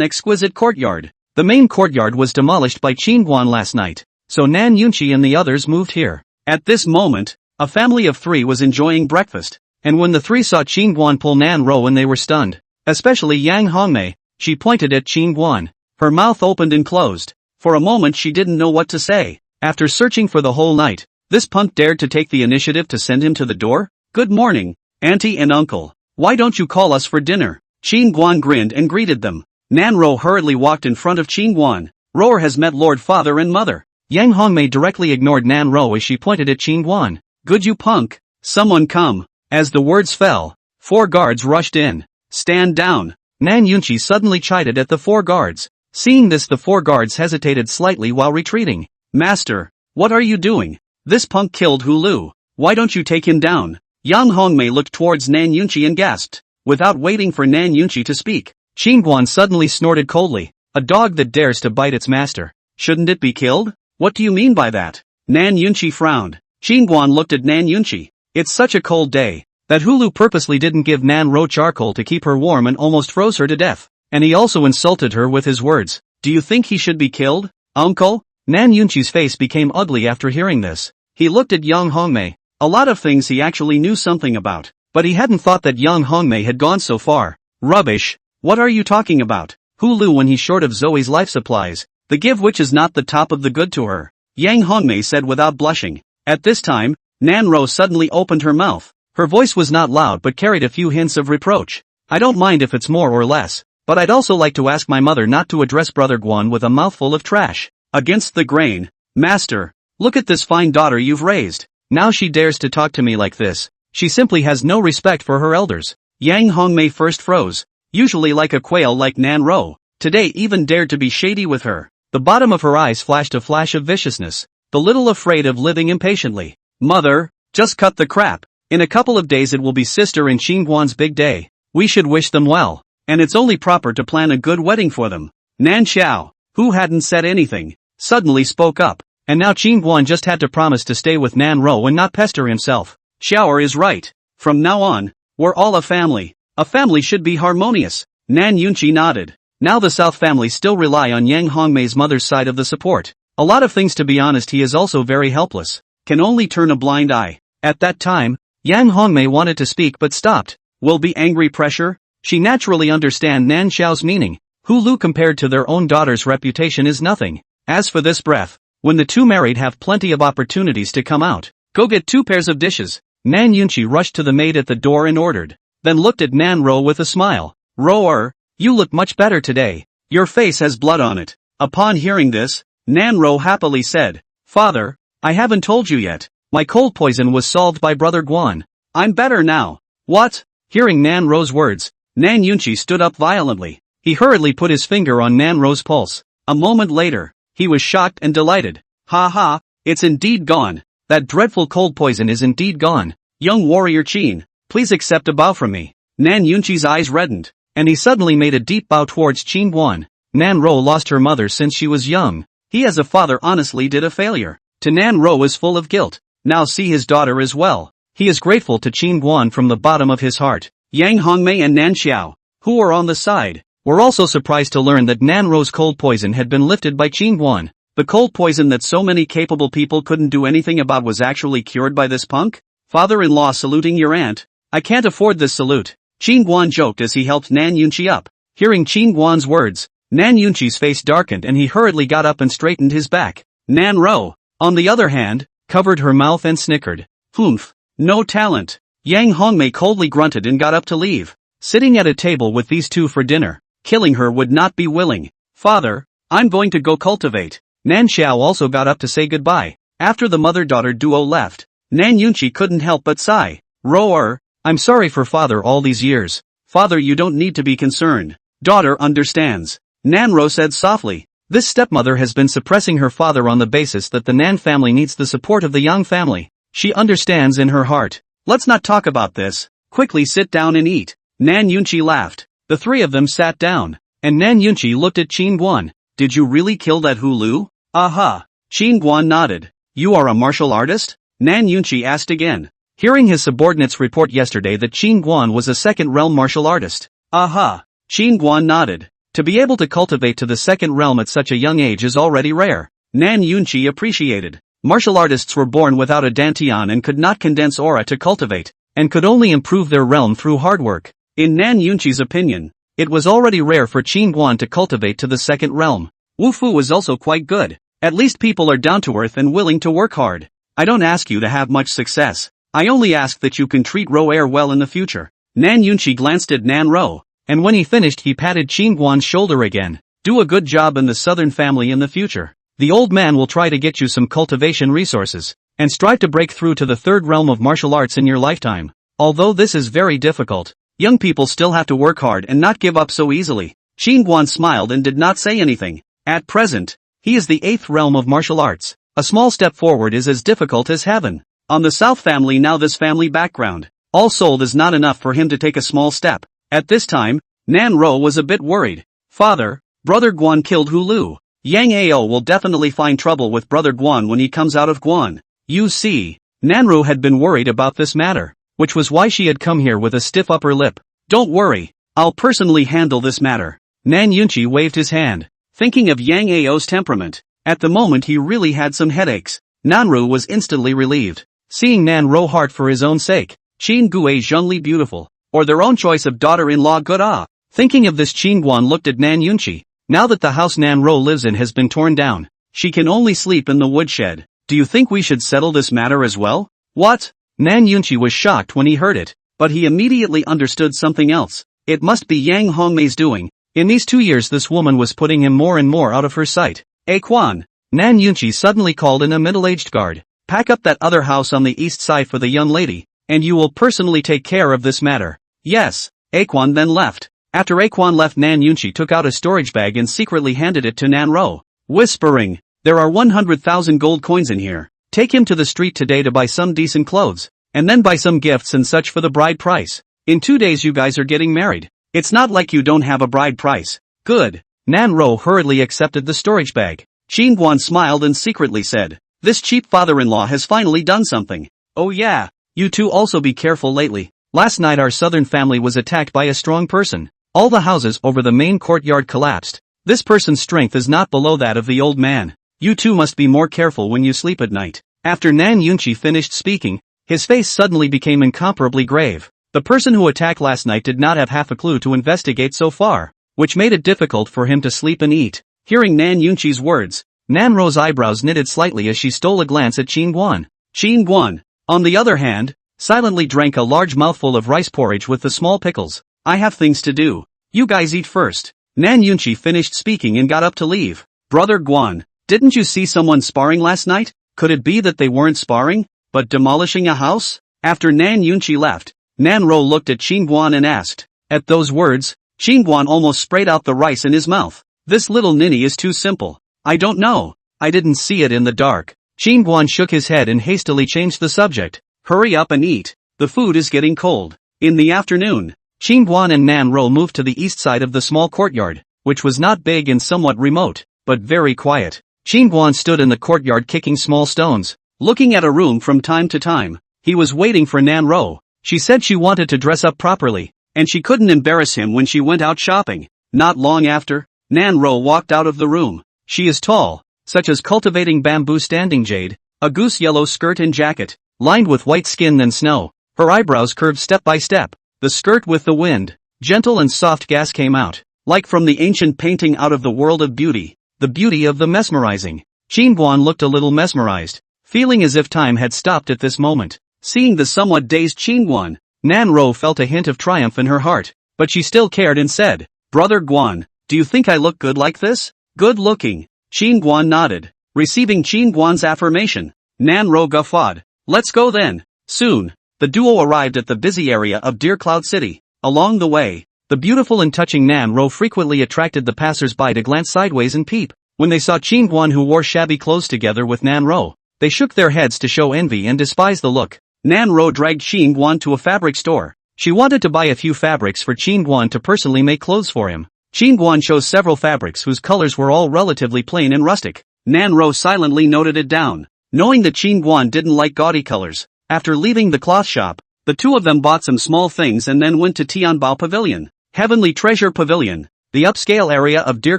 exquisite courtyard. The main courtyard was demolished by Qin Guan last night, so Nan Yunqi and the others moved here. At this moment, a family of three was enjoying breakfast, and when the three saw Qin Guan pull Nan Ro and they were stunned. Especially Yang Hongmei, she pointed at Qin Guan. Her mouth opened and closed. For a moment she didn't know what to say. After searching for the whole night, this punk dared to take the initiative to send him to the door? Good morning, Auntie and Uncle. Why don't you call us for dinner? Qin Guan grinned and greeted them. Nan Ro hurriedly walked in front of Qin Guan. Roar has met Lord Father and Mother. Yang Hongmei directly ignored Nan Ro as she pointed at Qin Guan. Good you punk. Someone come. As the words fell, 4 guards rushed in. Stand down. Nan Yunqi suddenly chided at the 4 guards. Seeing this, the 4 guards hesitated slightly while retreating. Master, what are you doing? This punk killed Hulu. Why don't you take him down? Yang Hongmei looked towards Nan Yunqi and gasped. Without waiting for Nan Yunqi to speak, Qingguan suddenly snorted coldly. A dog that dares to bite its master, shouldn't it be killed? What do you mean by that? Nan Yunqi frowned. Qingguan looked at Nan Yunqi. It's such a cold day that Hulu purposely didn't give Nan Ro charcoal to keep her warm and almost froze her to death. And he also insulted her with his words. Do you think he should be killed, uncle? Nan Yunqi's face became ugly after hearing this. He looked at Yang Hongmei. A lot of things he actually knew something about, but he hadn't thought that Yang Hongmei had gone so far. Rubbish. What are you talking about? Hulu when he's short of Zoe's life supplies, the give which is not the top of the good to her. Yang Hongmei said without blushing. At this time, Nan Ro suddenly opened her mouth. Her voice was not loud but carried a few hints of reproach. I don't mind if it's more or less, but I'd also like to ask my mother not to address Brother Guan with a mouthful of trash. Against the grain. Master, look at this fine daughter you've raised. Now she dares to talk to me like this. She simply has no respect for her elders. Yang Hongmei first froze. Usually like a quail like Nan Ro, today even dared to be shady with her. The bottom of her eyes flashed a flash of viciousness, the little afraid of living impatiently. Mother, just cut the crap. In a couple of days it will be Sister and Qingguan's big day. We should wish them well, and it's only proper to plan a good wedding for them. Nan Xiao, who hadn't said anything, suddenly spoke up, and now Qingguan just had to promise to stay with Nan Ro and not pester himself. Xiaoer is right. From now on, we're all a family. A family should be harmonious. Nan Yunqi nodded. Now the South family still rely on Yang Hongmei's mother's side of the support. A lot of things, to be honest. He is also very helpless. Can only turn a blind eye. At that time, Yang Hongmei wanted to speak but stopped. Will be angry pressure? She naturally understand Nan Xiao's meaning. Hulu compared to their own daughter's reputation is nothing. As for this breath, when the two married have plenty of opportunities to come out. Go get 2 pairs of dishes. Nan Yunqi rushed to the maid at the door and ordered. Then looked at Nan Ro with a smile. Ro-er, you look much better today. Your face has blood on it. Upon hearing this, Nan Ro happily said, Father, I haven't told you yet. My cold poison was solved by Brother Guan. I'm better now. What? Hearing Nan Ro's words, Nan Yunqi stood up violently. He hurriedly put his finger on Nan Ro's pulse. A moment later, he was shocked and delighted. Ha ha, it's indeed gone. That dreadful cold poison is indeed gone. Young warrior Qin, please accept a bow from me. Nan Yunqi's eyes reddened, and he suddenly made a deep bow towards Qingguan. Nan Ro lost her mother since she was young. He as a father honestly did a failure. To Nan Ro is full of guilt. Now see his daughter as well. He is grateful to Qingguan from the bottom of his heart. Yang Hongmei and Nan Xiao, who were on the side, were also surprised to learn that Nan Ro's cold poison had been lifted by Qingguan. The cold poison that so many capable people couldn't do anything about was actually cured by this punk? Father-in-law saluting your aunt? I can't afford this salute. Qingguan joked as he helped Nan Yunqi up. Hearing Qingguan's words, Nan Yunqi's face darkened and he hurriedly got up and straightened his back. Nan Ro, on the other hand, covered her mouth and snickered. Humph, no talent. Yang Hongmei coldly grunted and got up to leave. Sitting at a table with these two for dinner, killing her would not be willing. Father, I'm going to go cultivate. Nan Xiao also got up to say goodbye. After the mother-daughter duo left, Nan Yunqi couldn't help but sigh. Ro-er, I'm sorry for father all these years. Father, you don't need to be concerned. Daughter understands. Nan Ro said softly. This stepmother has been suppressing her father on the basis that the Nan family needs the support of the Yang family. She understands in her heart. Let's not talk about this. Quickly sit down and eat. Nan Yunqi laughed. The 3 of them sat down, and Nan Yunqi looked at Qingguan. Did you really kill that Hulu? Aha. Qingguan nodded. You are a martial artist? Nan Yunqi asked again. Hearing his subordinates report yesterday that Qingguan was a second realm martial artist. Aha. Qingguan nodded. To be able to cultivate to the second realm at such a young age is already rare. Nan Yunqi appreciated. Martial artists were born without a dantian and could not condense aura to cultivate, and could only improve their realm through hard work. In Nan Yunqi's opinion, it was already rare for Qingguan to cultivate to the second realm. Wu Fu was also quite good. At least people are down to earth and willing to work hard. I don't ask you to have much success. I only ask that you can treat Ro-er well in the future. Nan Yunqi glanced at Nan Ro, and when he finished he patted Qingguan's shoulder again. Do a good job in the southern family in the future. The old man will try to get you some cultivation resources, and strive to break through to the third realm of martial arts in your lifetime. Although this is very difficult, young people still have to work hard and not give up so easily. Qin Guan smiled and did not say anything. At present, he is the 8th realm of martial arts. A small step forward is as difficult as heaven. On the South family now this family background, all sold is not enough for him to take a small step. At this time, Nan Ro was a bit worried. Father, Brother Guan killed Hulu. Yang Ao will definitely find trouble with Brother Guan when he comes out of Guan. You see, Nanru had been worried about this matter, which was why she had come here with a stiff upper lip. Don't worry, I'll personally handle this matter. Nan Yunchi waved his hand, thinking of Yang Ao's temperament. At the moment he really had some headaches. Nanru was instantly relieved, seeing Nan Ro heart for his own sake. Qin Gue Zhengli beautiful, or their own choice of daughter-in-law good ah. Thinking of this, Qin Guan looked at Nan Yunchi. Now that the house Nan Ro lives in has been torn down, she can only sleep in the woodshed. Do you think we should settle this matter as well? What? Nan Yunchi was shocked when he heard it, but he immediately understood something else. It must be Yang Hongmei's doing. In these 2 years this woman was putting him more and more out of her sight. Quan, Nan Yunchi suddenly called in a middle-aged guard. Pack up that other house on the east side for the young lady, and you will personally take care of this matter. Yes. Quan then left. After Quan left, Nan Yunchi took out a storage bag and secretly handed it to Nan Ro, whispering, there are 100,000 gold coins in here. Take him to the street today to buy some decent clothes, and then buy some gifts and such for the bride price. In 2 days you guys are getting married. It's not like you don't have a bride price. Good. Nan Ro hurriedly accepted the storage bag. Qin Guan smiled and secretly said, this cheap father-in-law has finally done something. Oh yeah, you two also be careful lately. Last night our southern family was attacked by a strong person. All the houses over the main courtyard collapsed. This person's strength is not below that of the old man. You two must be more careful when you sleep at night. After Nan Yunchi finished speaking, his face suddenly became incomparably grave. The person who attacked last night did not have half a clue to investigate so far, which made it difficult for him to sleep and eat. Hearing Nan Yunchi's words, Nan Ro's eyebrows knitted slightly as she stole a glance at Qin Guan. Qin Guan, on the other hand, silently drank a large mouthful of rice porridge with the small pickles. I have things to do. You guys eat first. Nan Yunchi finished speaking and got up to leave. Brother Guan, didn't you see someone sparring last night? Could it be that they weren't sparring, but demolishing a house? After Nan Yunchi left, Nan Ro looked at Qin Guan and asked. At those words, Qin Guan almost sprayed out the rice in his mouth. This little ninny is too simple. I don't know. I didn't see it in the dark. Qin Guan shook his head and hastily changed the subject. Hurry up and eat. The food is getting cold. In the afternoon, Qin Guan and Nan Ro moved to the east side of the small courtyard, which was not big and somewhat remote, but very quiet. Qin Guan stood in the courtyard kicking small stones, looking at a room from time to time. He was waiting for Nan Ro. She said she wanted to dress up properly, and she couldn't embarrass him when she went out shopping. Not long after, Nan Ro walked out of the room. She is tall, such as cultivating bamboo standing jade, a goose yellow skirt and jacket, lined with white skin and snow. Her eyebrows curved step by step. The skirt with the wind, gentle and soft gas came out, like from the ancient painting out of the world of beauty, the beauty of the mesmerizing. Qin Guan looked a little mesmerized, feeling as if time had stopped at this moment. Seeing the somewhat dazed Qin Guan, Nan Ro felt a hint of triumph in her heart, but she still cared and said, Brother Guan, do you think I look good like this? Good looking. Qin Guan nodded, receiving Qin Guan's affirmation. Nan Ro guffawed. Let's go then. Soon, the duo arrived at the busy area of Deer Cloud City. Along the way, the beautiful and touching Nan Ro frequently attracted the passers-by to glance sideways and peep. When they saw Qin Guan who wore shabby clothes together with Nan Ro, they shook their heads to show envy and despise the look. Nan Ro dragged Qin Guan to a fabric store. She wanted to buy a few fabrics for Qin Guan to personally make clothes for him. Qin Guan chose several fabrics whose colors were all relatively plain and rustic. Nan Ro silently noted it down, knowing that Qin Guan didn't like gaudy colors. After leaving the cloth shop, the two of them bought some small things and then went to Tianbao Pavilion, Heavenly Treasure Pavilion, the upscale area of Deer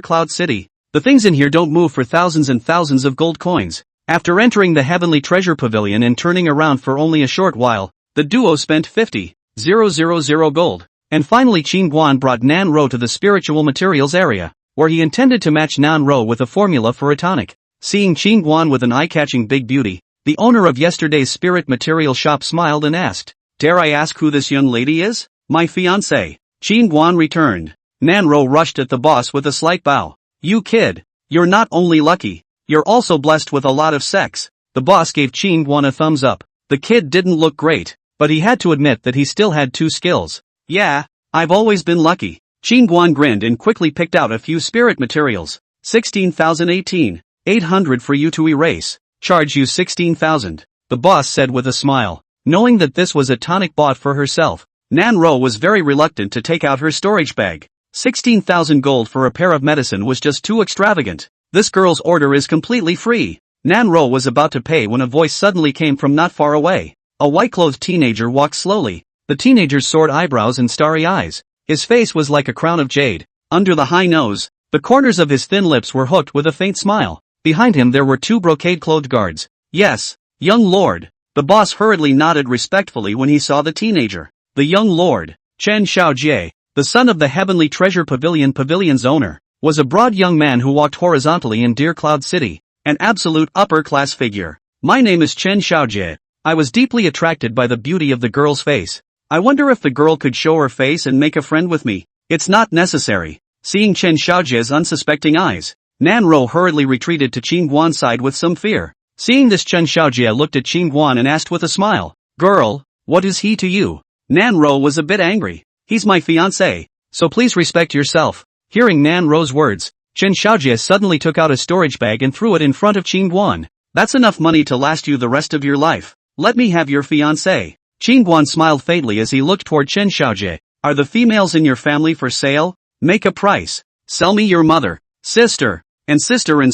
Cloud City. The things in here don't move for thousands and thousands of gold coins. After entering the Heavenly Treasure Pavilion and turning around for only a short while, the duo spent 50,000 gold. And finally Qin Guan brought Nan Ro to the spiritual materials area, where he intended to match Nan Ro with a formula for a tonic. Seeing Qin Guan with an eye-catching big beauty, the owner of yesterday's spirit material shop smiled and asked, Dare I ask who this young lady is? My fiancée. Qin Guan returned. Nan Ro rushed at the boss with a slight bow. You kid, you're not only lucky, you're also blessed with a lot of sex. The boss gave Qin Guan a thumbs up. The kid didn't look great, but he had to admit that he still had two skills. Yeah, I've always been lucky. Guan grinned and quickly picked out a few spirit materials. 16,018. 800 for you to erase. Charge you 16,000. The boss said with a smile. Knowing that this was a tonic bought for herself, Nanro was very reluctant to take out her storage bag. 16,000 gold for a pair of medicine was just too extravagant. This girl's order is completely free. Nanro was about to pay when a voice suddenly came from not far away. A white-clothed teenager walked slowly. The teenager's soared eyebrows and starry eyes. His face was like a crown of jade. Under the high nose, the corners of his thin lips were hooked with a faint smile. Behind him there were two brocade-clothed guards. Yes, young lord. The boss hurriedly nodded respectfully when he saw the teenager. The young lord, Chen Xiaojie, the son of the Heavenly Treasure Pavilion's owner, was a broad young man who walked horizontally in Deer Cloud City, an absolute upper-class figure. My name is Chen Xiaojie. I was deeply attracted by the beauty of the girl's face. I wonder if the girl could show her face and make a friend with me. It's not necessary. Seeing Chen Xiaojie's unsuspecting eyes, Nanro hurriedly retreated to Guan's side with some fear. Seeing this, Chen Xiaojie looked at Guan and asked with a smile, "Girl, what is he to you?" Nanro was a bit angry. "He's my fiancé, so please respect yourself." Hearing Nanro's words, Chen Xiaojie suddenly took out a storage bag and threw it in front of Guan. "That's enough money to last you the rest of your life. Let me have your fiancé." Guan smiled faintly as he looked toward Chen Xiaojie. "Are the females in your family for sale? Make a price. Sell me your mother, sister, and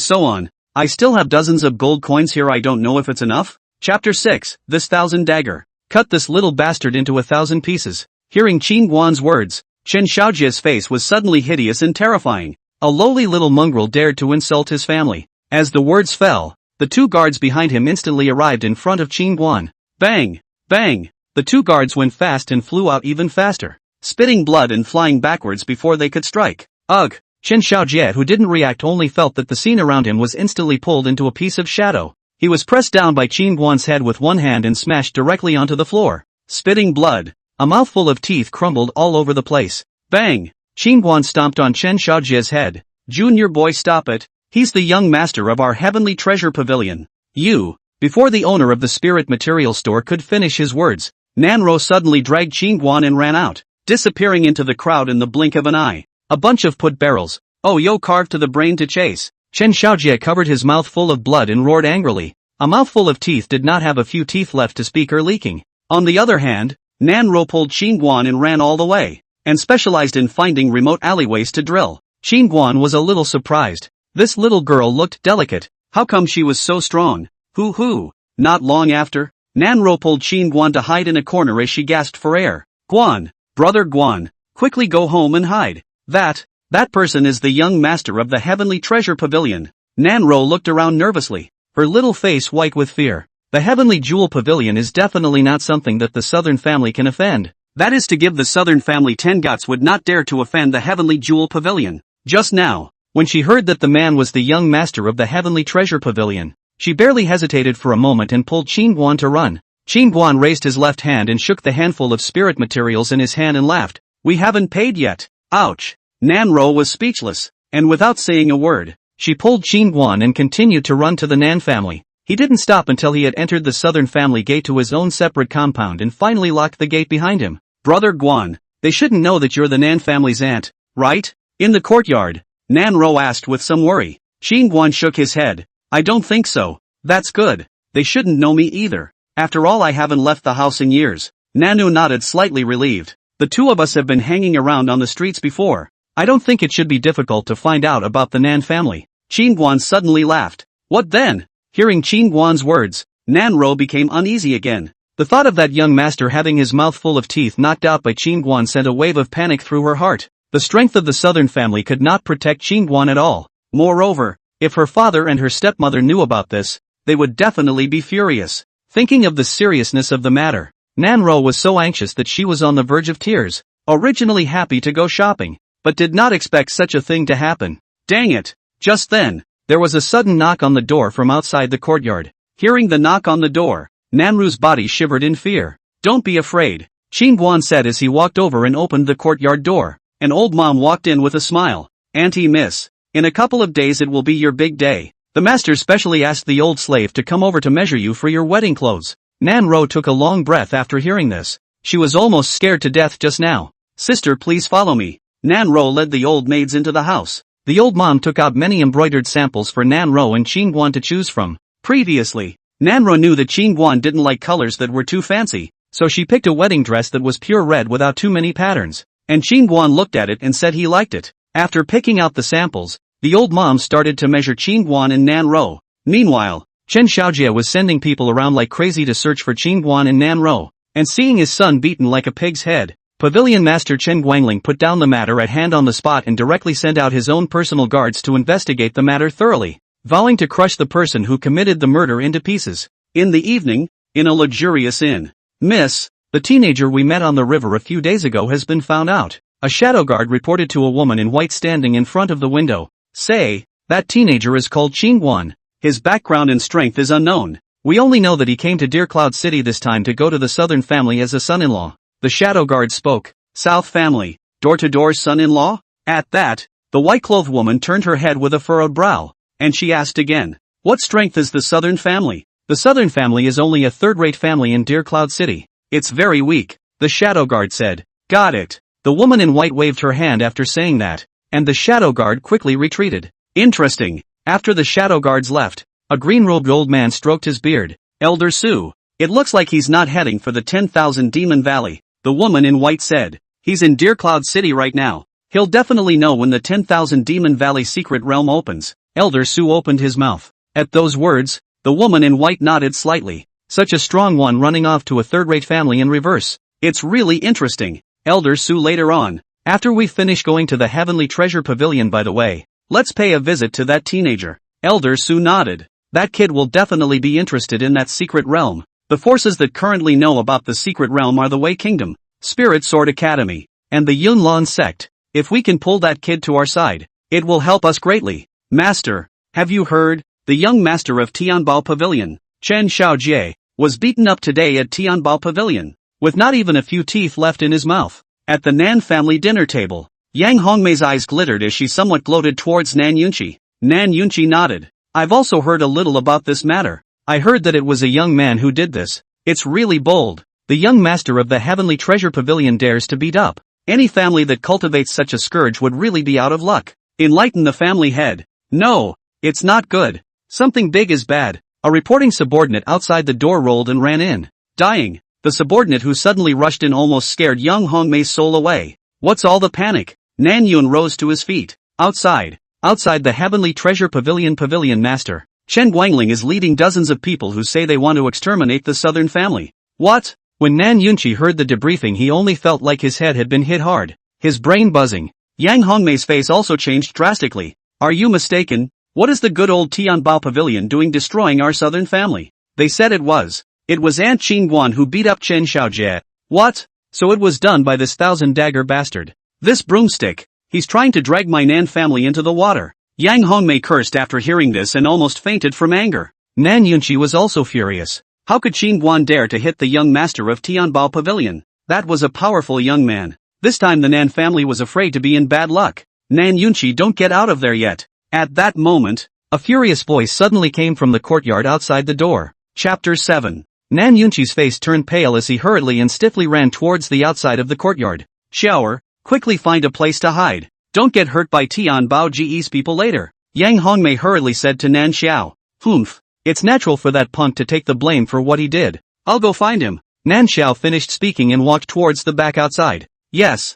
so on. I still have dozens of gold coins here. I don't know if it's enough." Chapter 6, This 1,000 Dagger. Cut this little bastard into 1,000 pieces. Hearing Guan's words, Chen Xiaojie's face was suddenly hideous and terrifying. A lowly little mongrel dared to insult his family. As the words fell, the two guards behind him instantly arrived in front of Guan. Bang! Bang! The two guards went fast and flew out even faster, spitting blood and flying backwards before they could strike. Ugh! Chen Xiaojie, who didn't react, only felt that the scene around him was instantly pulled into a piece of shadow. He was pressed down by Guan's head with one hand and smashed directly onto the floor. Spitting blood, a mouthful of teeth crumbled all over the place. Bang! Guan stomped on Chen Xiaojie's head. "Junior boy, stop it. He's the young master of our Heavenly Treasure Pavilion. You." Before the owner of the spirit material store could finish his words, Nanro suddenly dragged Guan and ran out, disappearing into the crowd in the blink of an eye. A bunch of put barrels. Oh yo, carved to the brain to chase. Chen Xiaojie covered his mouth full of blood and roared angrily. A mouthful of teeth did not have a few teeth left to speak or leaking. On the other hand, Nanro pulled Guan and ran all the way, and specialized in finding remote alleyways to drill. Guan was a little surprised. This little girl looked delicate. How come she was so strong? Hoo. Not long after, Nanro pulled Guan to hide in a corner as she gasped for air. "Guan, brother Guan, quickly go home and hide. That person is the young master of the Heavenly Treasure Pavilion." Nanro looked around nervously, her little face white with fear. The Heavenly Jewel Pavilion is definitely not something that the Southern family can offend. That is to give the Southern family 10 guts would not dare to offend the Heavenly Jewel Pavilion. Just now, when she heard that the man was the young master of the Heavenly Treasure Pavilion, she barely hesitated for a moment and pulled Guan to run. Guan raised his left hand and shook the handful of spirit materials in his hand and laughed. "We haven't paid yet." Ouch! Nanro was speechless, and without saying a word, she pulled Guan and continued to run to the Nan family. He didn't stop until he had entered the Southern family gate to his own separate compound and finally locked the gate behind him. "Brother Guan, they shouldn't know that you're the Nan family's aunt, right?" In the courtyard, Nanro asked with some worry. Guan shook his head. "I don't think so." "That's good. They shouldn't know me either. After all, I haven't left the house in years." Nanu nodded, slightly relieved. "The two of us have been hanging around on the streets before. I don't think it should be difficult to find out about the Nan family." Guan suddenly laughed. "What then?" Hearing Guan's words, Nanro became uneasy again. The thought of that young master having his mouth full of teeth knocked out by Guan sent a wave of panic through her heart. The strength of the Southern family could not protect Guan at all. Moreover, if her father and her stepmother knew about this, they would definitely be furious. Thinking of the seriousness of the matter, Nanro was so anxious that she was on the verge of tears. Originally happy to go shopping, but did not expect such a thing to happen. Dang it! Just then, there was a sudden knock on the door from outside the courtyard. Hearing the knock on the door, Nanru's body shivered in fear. "Don't be afraid," Guan said as he walked over and opened the courtyard door. An old mom walked in with a smile. "Auntie Miss, in a couple of days it will be your big day. The master specially asked the old slave to come over to measure you for your wedding clothes." Nanro took a long breath after hearing this. She was almost scared to death just now. "Sister, please follow me." Nan Ro led the old maids into the house. The old mom took out many embroidered samples for Nan Ro and Qingguan to choose from. Previously, Nan Ro knew that Qingguan didn't like colors that were too fancy, so she picked a wedding dress that was pure red without too many patterns. And Qingguan looked at it and said he liked it. After picking out the samples, the old mom started to measure Qingguan and Nan Ro. Meanwhile, Chen Xiaojie was sending people around like crazy to search for Qingguan and Nan Ro, and seeing his son beaten like a pig's head, Pavilion Master Chen Guangling put down the matter at hand on the spot and directly sent out his own personal guards to investigate the matter thoroughly, vowing to crush the person who committed the murder into pieces. In the evening, in a luxurious inn. Miss, the teenager we met on the river a few days ago has been found out. A shadow guard reported to a woman in white standing in front of the window. Say, that teenager is called Qingguan. His background and strength is unknown. We only know that he came to Deer Cloud City this time to go to the southern family as a son-in-law. The shadow guard spoke. South family, door-to-door son-in-law? At that, the white-clothed woman turned her head with a furrowed brow, and she asked again, what strength is the southern family? The southern family is only a third-rate family in Deer Cloud City. It's very weak, the shadow guard said. Got it. The woman in white waved her hand after saying that, and the shadow guard quickly retreated. Interesting. After the shadow guards left, a green-robed old man stroked his beard. Elder Su. It looks like he's not heading for the 10,000 Demon Valley. The woman in white said. He's in Deer Cloud City right now. He'll definitely know when the 10,000 Demon Valley secret realm opens. Elder Su opened his mouth. At those words, the woman in white nodded slightly. Such a strong one running off to a third-rate family in reverse. It's really interesting. Elder Su later on. After we finish going to the Heavenly Treasure Pavilion by the way, let's pay a visit to that teenager. Elder Su nodded. That kid will definitely be interested in that secret realm. The forces that currently know about the secret realm are the Wei Kingdom, Spirit Sword Academy, and the Yunlan sect. If we can pull that kid to our side, it will help us greatly. Master, have you heard? The young master of Tianbao Pavilion, Chen Xiaojie, was beaten up today at Tianbao Pavilion, with not even a few teeth left in his mouth. At the Nan family dinner table, Yang Hongmei's eyes glittered as she somewhat gloated towards Nan Yunqi. Nan Yunqi nodded. I've also heard a little about this matter. I heard that it was a young man who did this. It's really bold. The young master of the Heavenly Treasure Pavilion dares to beat up. Any family that cultivates such a scourge would really be out of luck. Enlighten the family head. No, it's not good. Something big is bad. A reporting subordinate outside the door rolled and ran in. Dying. The subordinate who suddenly rushed in almost scared young Hongmei's soul away. What's all the panic? Nan Yun rose to his feet. Outside the Heavenly Treasure Pavilion master, Chen Guangling is leading dozens of people who say they want to exterminate the southern family. What? When Nan Yunqi heard the debriefing he only felt like his head had been hit hard, his brain buzzing. Yang Hongmei's face also changed drastically. Are you mistaken? What is the good old Tianbao Pavilion doing destroying our southern family? They said it was Aunt Qingguan who beat up Chen Xiaojie. What? So it was done by this thousand-dagger bastard. This broomstick. He's trying to drag my Nan family into the water. Yang Hongmei cursed after hearing this and almost fainted from anger. Nan Yunqi was also furious. How could Qingguan dare to hit the young master of Tianbao Pavilion? That was a powerful young man. This time the Nan family was afraid to be in bad luck. Nan Yunqi, don't get out of there yet. At that moment, a furious voice suddenly came from the courtyard outside the door. Chapter 7. Nan Yunqi's face turned pale as he hurriedly and stiffly ran towards the outside of the courtyard. Shower, quickly find a place to hide. Don't get hurt by Tianbao Ge's people later. Yang Hongmei hurriedly said to Nan Xiao. Humph. It's natural for that punk to take the blame for what he did. I'll go find him. Nan Xiao finished speaking and walked towards the back outside. Yes.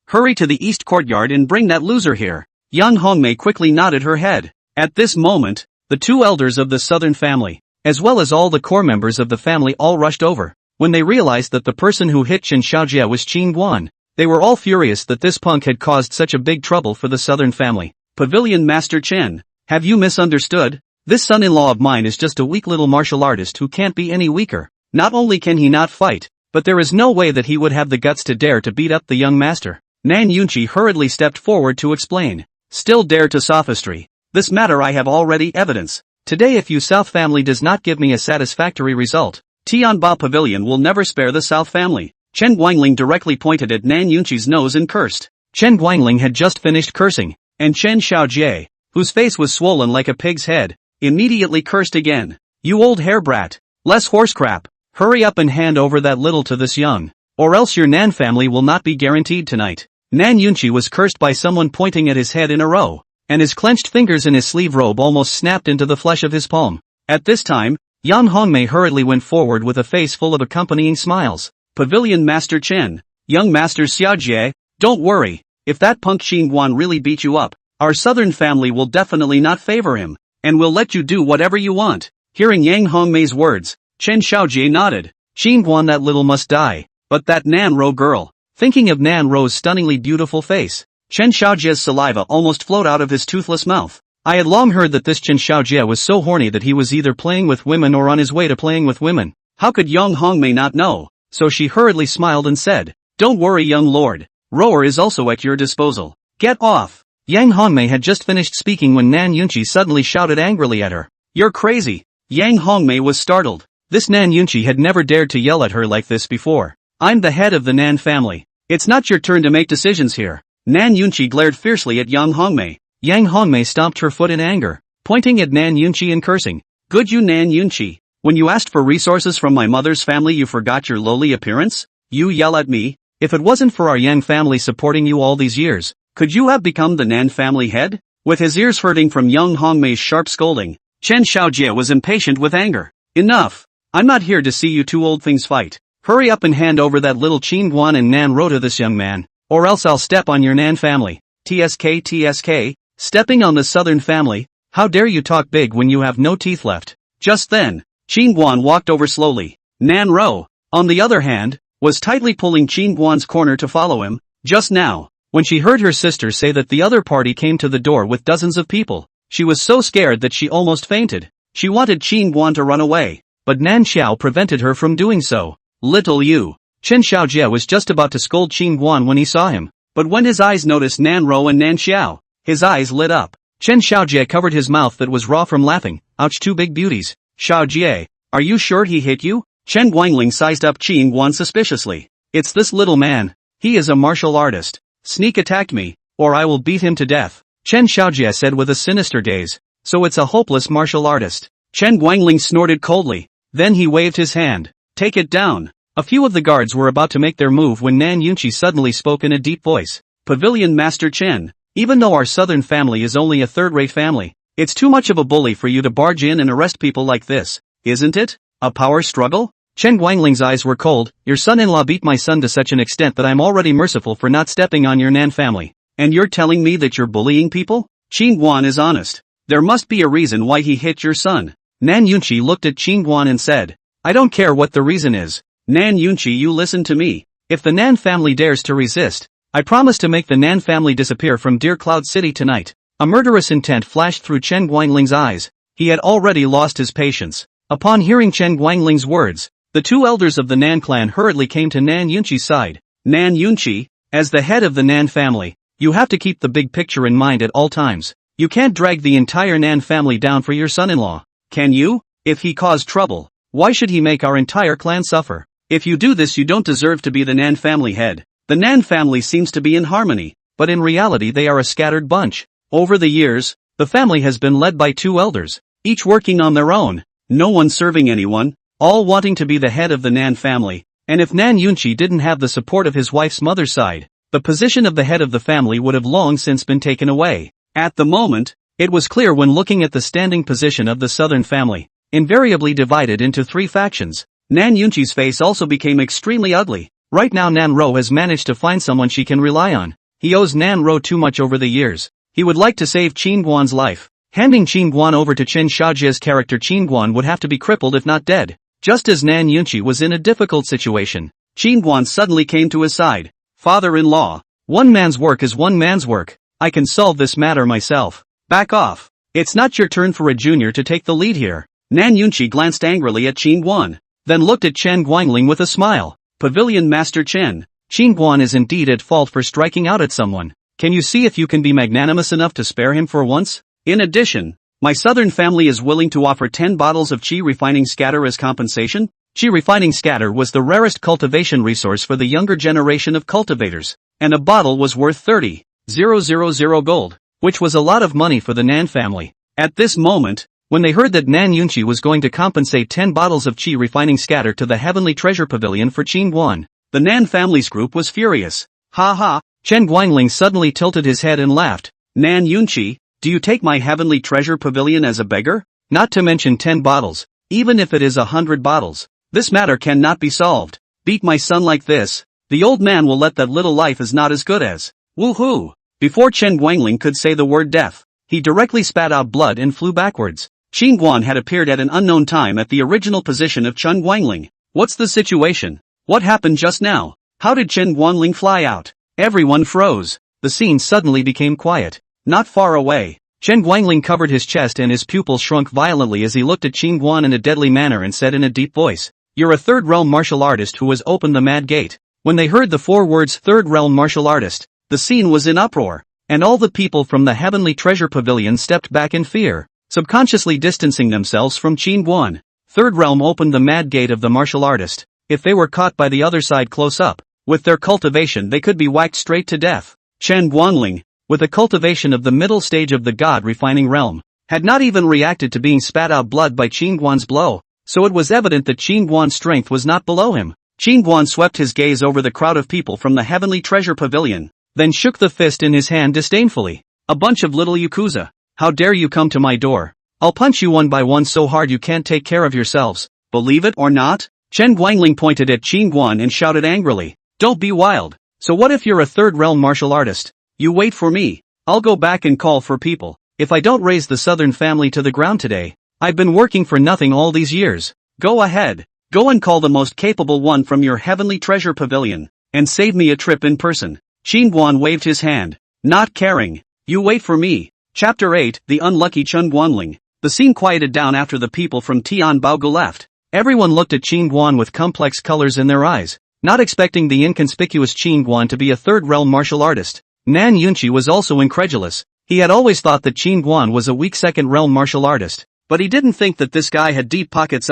Hurry to the east courtyard and bring that loser here. Yang Hongmei quickly nodded her head. At this moment, the two elders of the southern family, as well as all the core members of the family all rushed over. When they realized that the person who hit Chen Xiaojie was Qingguan, they were all furious that this punk had caused such a big trouble for the southern family. Pavilion Master Chen, have you misunderstood? This son-in-law of mine is just a weak little martial artist who can't be any weaker. Not only can he not fight, but there is no way that he would have the guts to dare to beat up the young master. Nan Yunqi hurriedly stepped forward to explain. Still dare to sophistry. This matter I have already evidence. Today if you South family does not give me a satisfactory result, Tianbao Pavilion will never spare the South family. Chen Guangling directly pointed at Nan Yunqi's nose and cursed. Chen Guangling had just finished cursing, and Chen Xiaojie, whose face was swollen like a pig's head, immediately cursed again. You old hair brat. Less horse crap. Hurry up and hand over that little to this young, or else your Nan family will not be guaranteed tonight. Nan Yunchi was cursed by someone pointing at his head in a row, and his clenched fingers in his sleeve robe almost snapped into the flesh of his palm. At this time, Yan Hongmei hurriedly went forward with a face full of accompanying smiles. Pavilion Master Chen, young Master Xiaojie, don't worry, if that punk Xinguan really beat you up, our southern family will definitely not favor him, and will let you do whatever you want. Hearing Yang Hongmei's words, Chen Xiaojie nodded. Xinguan, that little must die, but that Nan Ro girl. Thinking of Nan Ro's stunningly beautiful face, Chen Xiaojie's saliva almost flowed out of his toothless mouth. I had long heard that this Chen Xiaojie was so horny that he was either playing with women or on his way to playing with women. How could Yang Hongmei not know? So she hurriedly smiled and said, "Don't worry, young lord. Rower is also at your disposal. Get off." Yang Hongmei had just finished speaking when Nan Yunchi suddenly shouted angrily at her. "You're crazy." Yang Hongmei was startled. This Nan Yunchi had never dared to yell at her like this before. "I'm the head of the Nan family. It's not your turn to make decisions here." Nan Yunchi glared fiercely at Yang Hongmei. Yang Hongmei stomped her foot in anger, pointing at Nan Yunchi and cursing. "Good you Nan Yunchi. When you asked for resources from my mother's family you forgot your lowly appearance? You yell at me? If it wasn't for our Yang family supporting you all these years, could you have become the Nan family head?" With his ears hurting from Yang Hongmei's sharp scolding, Chen Xiaojie was impatient with anger. "Enough! I'm not here to see you two old things fight. Hurry up and hand over that little Qingguan and Nan Ro to this young man, or else I'll step on your Nan family." TSK, stepping on the southern family, how dare you talk big when you have no teeth left. Just then, Qingguan walked over slowly. Nan Ro, on the other hand, was tightly pulling Qingguan's corner to follow him. Just now, when she heard her sister say that the other party came to the door with dozens of people, she was so scared that she almost fainted. She wanted Qingguan to run away, but Nan Xiao prevented her from doing so. "Little you." Chen Xiaojie was just about to scold Qingguan when he saw him, but when his eyes noticed Nan Ro and Nan Xiao, his eyes lit up. Chen Xiaojie covered his mouth that was raw from laughing. "Ouch, two big beauties. Xiaojie, are you sure he hit you?" Chen Guangling sized up Qingguan suspiciously. "It's this little man. He is a martial artist. Sneak attacked me, or I will beat him to death," Chen Xiaojie said with a sinister gaze. "So it's a hopeless martial artist." Chen Guangling snorted coldly. Then he waved his hand. "Take it down." A few of the guards were about to make their move when Nan Yunchi suddenly spoke in a deep voice. "Pavilion Master Chen, even though our southern family is only a third-rate family, it's too much of a bully for you to barge in and arrest people like this, isn't it? A power struggle?" Chen Guangling's eyes were cold. "Your son-in-law beat my son to such an extent that I'm already merciful for not stepping on your Nan family. And you're telling me that you're bullying people? Qingguan is honest. There must be a reason why he hit your son." Nan Yunchi looked at Qingguan and said, "I don't care what the reason is. Nan Yunchi, you listen to me. If the Nan family dares to resist, I promise to make the Nan family disappear from Deer Cloud City tonight." A murderous intent flashed through Chen Guangling's eyes. He had already lost his patience. Upon hearing Chen Guangling's words, the two elders of the Nan clan hurriedly came to Nan Yunchi's side. "Nan Yunchi, as the head of the Nan family, you have to keep the big picture in mind at all times. You can't drag the entire Nan family down for your son-in-law. Can you? If he caused trouble, why should he make our entire clan suffer? If you do this you don't deserve to be the Nan family head." The Nan family seems to be in harmony, but in reality they are a scattered bunch. Over the years, the family has been led by two elders, each working on their own, no one serving anyone, all wanting to be the head of the Nan family, and if Nan Yunchi didn't have the support of his wife's mother's side, the position of the head of the family would have long since been taken away. At the moment, it was clear when looking at the standing position of the southern family, invariably divided into three factions. Nan Yunchi's face also became extremely ugly. Right now Nan Ro has managed to find someone she can rely on. He owes Nan Ro too much over the years. He would like to save Qingguan's life. Handing Qingguan over to Chen Xiaojie's character, Qingguan would have to be crippled if not dead. Just as Nan Yunchi was in a difficult situation, Qingguan suddenly came to his side. "Father-in-law, one man's work is one man's work. I can solve this matter myself. Back off. It's not your turn for a junior to take the lead here." Nan Yunchi glanced angrily at Qingguan, then looked at Chen Guangling with a smile. "Pavilion Master Chen, Qingguan is indeed at fault for striking out at someone. Can you see if you can be magnanimous enough to spare him for once? In addition, my southern family is willing to offer 10 bottles of qi refining scatter as compensation." Qi refining scatter was the rarest cultivation resource for the younger generation of cultivators, and a bottle was worth 30,000 gold, which was a lot of money for the Nan family. At this moment, when they heard that Nan Yunchi was going to compensate 10 bottles of qi refining scatter to the Heavenly Treasure Pavilion for Qingguan, the Nan family's group was furious. "Ha ha, Chen Guangling suddenly tilted his head and laughed. Nan Yunqi, do you take my heavenly treasure pavilion as a beggar? Not to mention 10 bottles, even if it is 100 bottles. This matter cannot be solved. Beat my son like this, the old man will let that little life is not as good as. Woohoo! Before Chen Guangling could say the word death, he directly spat out blood and flew backwards. Qin Guan had appeared at an unknown time at the original position of Chen Guangling. What's the situation? What happened just now? How did Chen Guangling fly out? Everyone froze. The scene suddenly became quiet. Not far away, Chen Guangling covered his chest and his pupils shrunk violently as he looked at Qin Guan in a deadly manner and said in a deep voice, "You're a third realm martial artist who has opened the mad gate." When they heard the 4 words third realm martial artist, the scene was in uproar, and all the people from the heavenly treasure pavilion stepped back in fear, subconsciously distancing themselves from Qin Guan. Third realm opened the mad gate of the martial artist. If they were caught by the other side close up, with their cultivation they could be whacked straight to death. Chen Guangling, with a cultivation of the middle stage of the god-refining realm, had not even reacted to being spat out blood by Qin Guan's blow, so it was evident that Qin Guan's strength was not below him. Qin Guan swept his gaze over the crowd of people from the heavenly treasure pavilion, then shook the fist in his hand disdainfully. A bunch of little yakuza, how dare you come to my door? I'll punch you one by one so hard you can't take care of yourselves. Believe it or not? Chen Guangling pointed at Qin Guan and shouted angrily, "Don't be wild. So what if you're a third realm martial artist? You wait for me. I'll go back and call for people. If I don't raise the southern family to the ground today, I've been working for nothing all these years. Go ahead. Go and call the most capable one from your heavenly treasure pavilion, and save me a trip in person." Qin Guan waved his hand, not caring. "You wait for me." Chapter 8, The Unlucky Chen Guangling. The scene quieted down after the people from Tian Baogu left. Everyone looked at Qin Guan with complex colors in their eyes, not expecting the inconspicuous Qin Guan to be a third realm martial artist. Nan Yunqi was also incredulous. He had always thought that Qin Guan was a weak second realm martial artist, but he didn't think that this guy had deep pockets.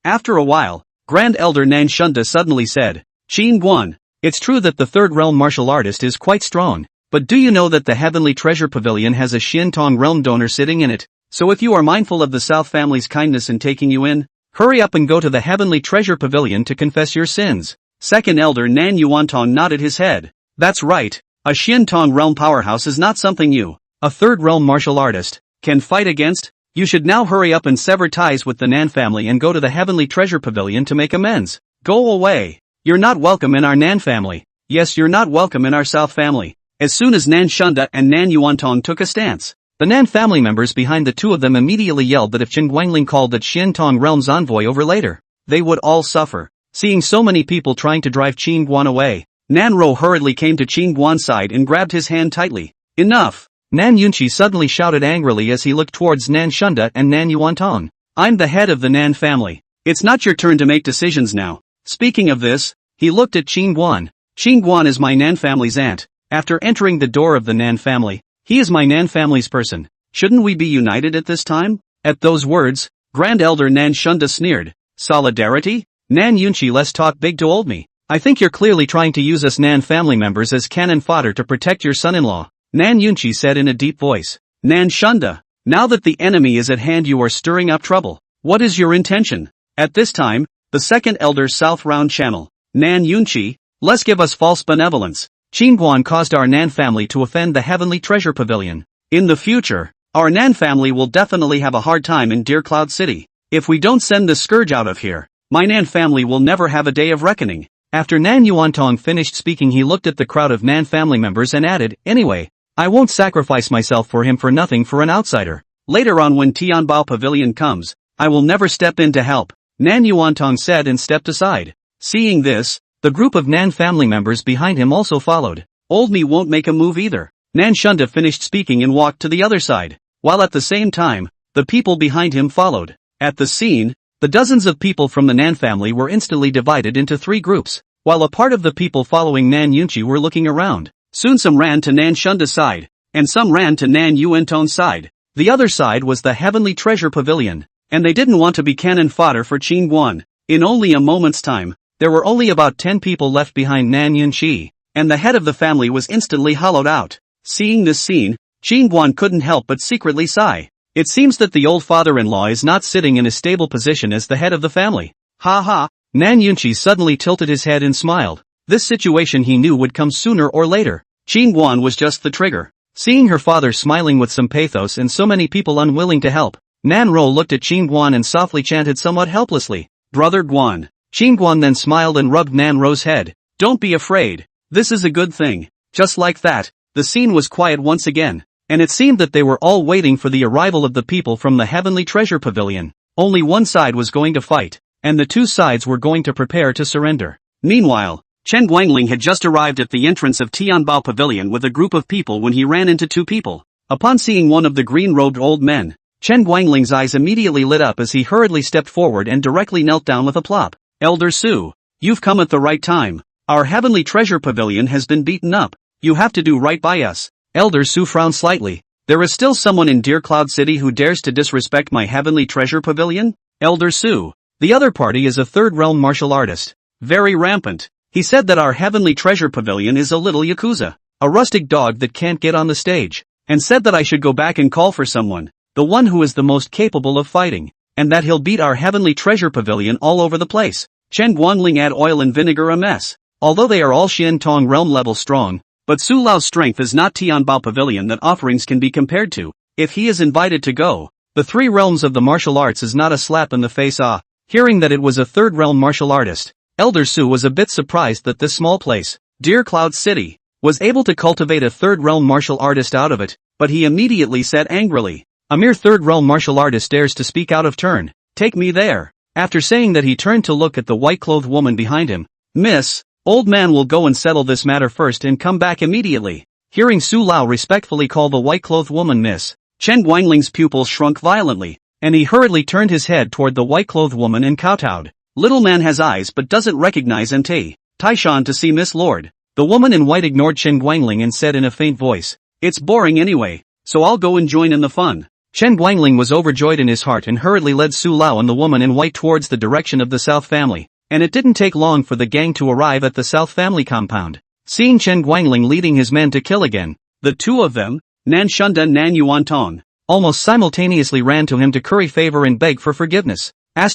After a while, Grand Elder Nan Shunda suddenly said, "Qin Guan, it's true that the third realm martial artist is quite strong, but do you know that the heavenly treasure pavilion has a Xiantong realm donor sitting in it? So if you are mindful of the South family's kindness in taking you in, hurry up and go to the heavenly treasure pavilion to confess your sins." Second Elder Nan Yuantong nodded his head. "That's right. A Xiantong realm powerhouse is not something you, a third realm martial artist, can fight against. You should now hurry up and sever ties with the Nan family and go to the heavenly treasure pavilion to make amends. Go away. You're not welcome in our Nan family. Yes, you're not welcome in our South family." As soon as Nan Shunda and Nan Yuantong took a stance, the Nan family members behind the two of them immediately yelled that if Chen Guangling called that Xiantong realm's envoy over later, they would all suffer. Seeing so many people trying to drive Qin Guan away, Nan Ro hurriedly came to Qin Guan's side and grabbed his hand tightly. "Enough!" Nan Yunqi suddenly shouted angrily as he looked towards Nan Shunda and Nan Yuantong. "I'm the head of the Nan family. It's not your turn to make decisions now." Speaking of this, he looked at Qin Guan. "Qin Guan is my Nan family's aunt. After entering the door of the Nan family, he is my Nan family's person. Shouldn't we be united at this time?" At those words, Grand Elder Nan Shunda sneered. "Solidarity? Nan Yunqi, less talk big to old me. I think you're clearly trying to use us Nan family members as cannon fodder to protect your son-in-law," Nan Yunqi said in a deep voice. "Nan Shunda, now that the enemy is at hand you are stirring up trouble. What is your intention?" At this time, the second elder South Round Channel. "Nan Yunqi, let's give us false benevolence. Qin Guan caused our Nan family to offend the heavenly treasure pavilion. In the future, our Nan family will definitely have a hard time in Deer Cloud City. If we don't send the scourge out of here, my Nan family will never have a day of reckoning." After Nan Yuantong finished speaking, he looked at the crowd of Nan family members and added, "Anyway, I won't sacrifice myself for him for nothing for an outsider. Later on when Tianbao Pavilion comes, I will never step in to help," Nan Yuantong said and stepped aside. Seeing this, the group of Nan family members behind him also followed. "Old me won't make a move either." Nan Shunda finished speaking and walked to the other side, while at the same time, the people behind him followed. At the scene, the dozens of people from the Nan family were instantly divided into 3 groups, while a part of the people following Nan Yunqi were looking around. Soon some ran to Nan Shunda's side, and some ran to Nan Yuantong's side. The other side was the heavenly treasure pavilion, and they didn't want to be cannon fodder for Qin Guan. In only a moment's time, there were only about 10 people left behind Nan Yunqi, and the head of the family was instantly hollowed out. Seeing this scene, Qin Guan couldn't help but secretly sigh. It seems that the old father-in-law is not sitting in a stable position as the head of the family. Ha ha! Nan Yunqi suddenly tilted his head and smiled. This situation he knew would come sooner or later. Qin Guan was just the trigger. Seeing her father smiling with some pathos and so many people unwilling to help, Nan Ro looked at Qin Guan and softly chanted somewhat helplessly, "Brother Guan." Qin Guan then smiled and rubbed Nan Ro's head. "Don't be afraid. This is a good thing." Just like that, the scene was quiet once again, and it seemed that they were all waiting for the arrival of the people from the Heavenly Treasure Pavilion. Only one side was going to fight, and the two sides were going to prepare to surrender. Meanwhile, Chen Guangling had just arrived at the entrance of Tianbao Pavilion with a group of people when he ran into two people. Upon seeing one of the green-robed old men, Chen Guangling's eyes immediately lit up as he hurriedly stepped forward and directly knelt down with a plop. "Elder Su, you've come at the right time. Our Heavenly Treasure Pavilion has been beaten up. You have to do right by us." Elder Su frowned slightly. "There is still someone in Deer Cloud City who dares to disrespect my Heavenly Treasure Pavilion? Elder Su, the other party is a third realm martial artist. Very rampant. He said that our Heavenly Treasure Pavilion is a little yakuza, a rustic dog that can't get on the stage, and said that I should go back and call for someone, the one who is the most capable of fighting, and that he'll beat our Heavenly Treasure Pavilion all over the place." Chen Guangling add oil and vinegar a mess. Although they are all Xian Tong realm level strong, but Su Lao's strength is not Tianbao Pavilion that offerings can be compared to. If he is invited to go, the three realms of the martial arts is not a slap in the face. Hearing that it was a third realm martial artist, Elder Su was a bit surprised that this small place, Deer Cloud City, was able to cultivate a third realm martial artist out of it, but he immediately said angrily, "A mere third realm martial artist dares to speak out of turn. Take me there." After saying that, he turned to look at the white-clothed woman behind him. "Miss, old man will go and settle this matter first and come back immediately." Hearing Su Lao respectfully call the white-clothed woman Miss, Chen Guangling's pupils shrunk violently, and he hurriedly turned his head toward the white-clothed woman and kowtowed. "Little man has eyes but doesn't recognize Nt. Taishan to see Miss Lord." The woman in white ignored Chen Guangling and said in a faint voice, "It's boring anyway, so I'll go and join in the fun." Chen Guangling was overjoyed in his heart and hurriedly led Su Lao and the woman in white towards the direction of the South family, and it didn't take long for the gang to arrive at the South family compound. Seeing Chen Guangling leading his men to kill again, the two of them, Nan Shunda Nan Yuan Tong, almost simultaneously ran to him to curry favor and beg for forgiveness. Off.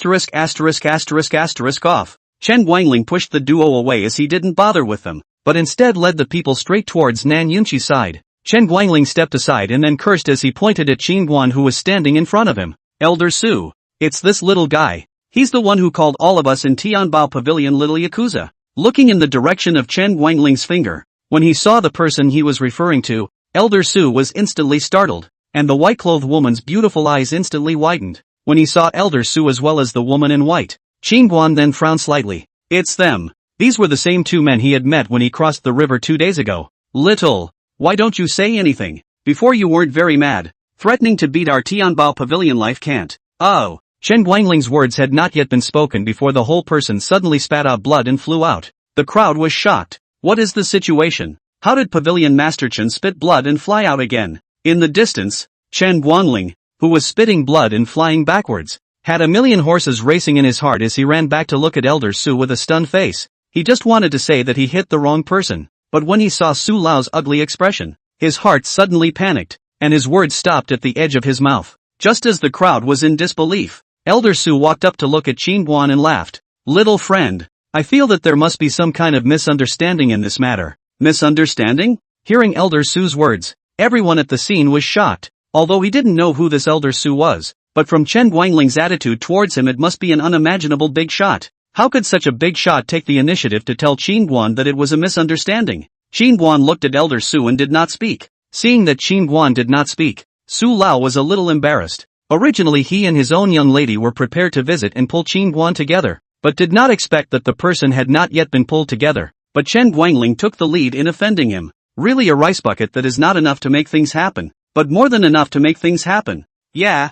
Chen Guangling pushed the duo away as he didn't bother with them, but instead led the people straight towards Nan Yunqi's side. Chen Guangling stepped aside and then cursed as he pointed at Qin Guan who was standing in front of him. "Elder Su, it's this little guy. He's the one who called all of us in Tianbao Pavilion little yakuza." Looking in the direction of Chen Guangling's finger, when he saw the person he was referring to, Elder Su was instantly startled, and the white-clothed woman's beautiful eyes instantly widened when he saw Elder Su as well as the woman in white. Qin Guan then frowned slightly. "It's them. These were the same two men he had met when he crossed the river 2 days ago. Little, why don't you say anything? Before you weren't very mad, threatening to beat our Tianbao Pavilion life can't." "Oh." Chen Guangling's words had not yet been spoken before the whole person suddenly spat out blood and flew out. The crowd was shocked. What is the situation? How did Pavilion Master Chen spit blood and fly out again? In the distance, Chen Guangling, who was spitting blood and flying backwards, had a million horses racing in his heart as he ran back to look at Elder Su with a stunned face. He just wanted to say that he hit the wrong person, but when he saw Su Lao's ugly expression, his heart suddenly panicked, and his words stopped at the edge of his mouth. Just as the crowd was in disbelief, Elder Su walked up to look at Qin Guan and laughed. "Little friend, I feel that there must be some kind of misunderstanding in this matter." "Misunderstanding?" Hearing Elder Su's words, everyone at the scene was shocked, although he didn't know who this Elder Su was, but from Chen Guangling's attitude towards him it must be an unimaginable big shot. How could such a big shot take the initiative to tell Qin Guan that it was a misunderstanding? Qin Guan looked at Elder Su and did not speak. Seeing that Qin Guan did not speak, Su Lao was a little embarrassed. Originally he and his own young lady were prepared to visit and pull Qin Guan together, but did not expect that the person had not yet been pulled together. But Chen Guangling took the lead in offending him. Really a rice bucket that is not enough to make things happen, but more than enough to make things happen. Yeah,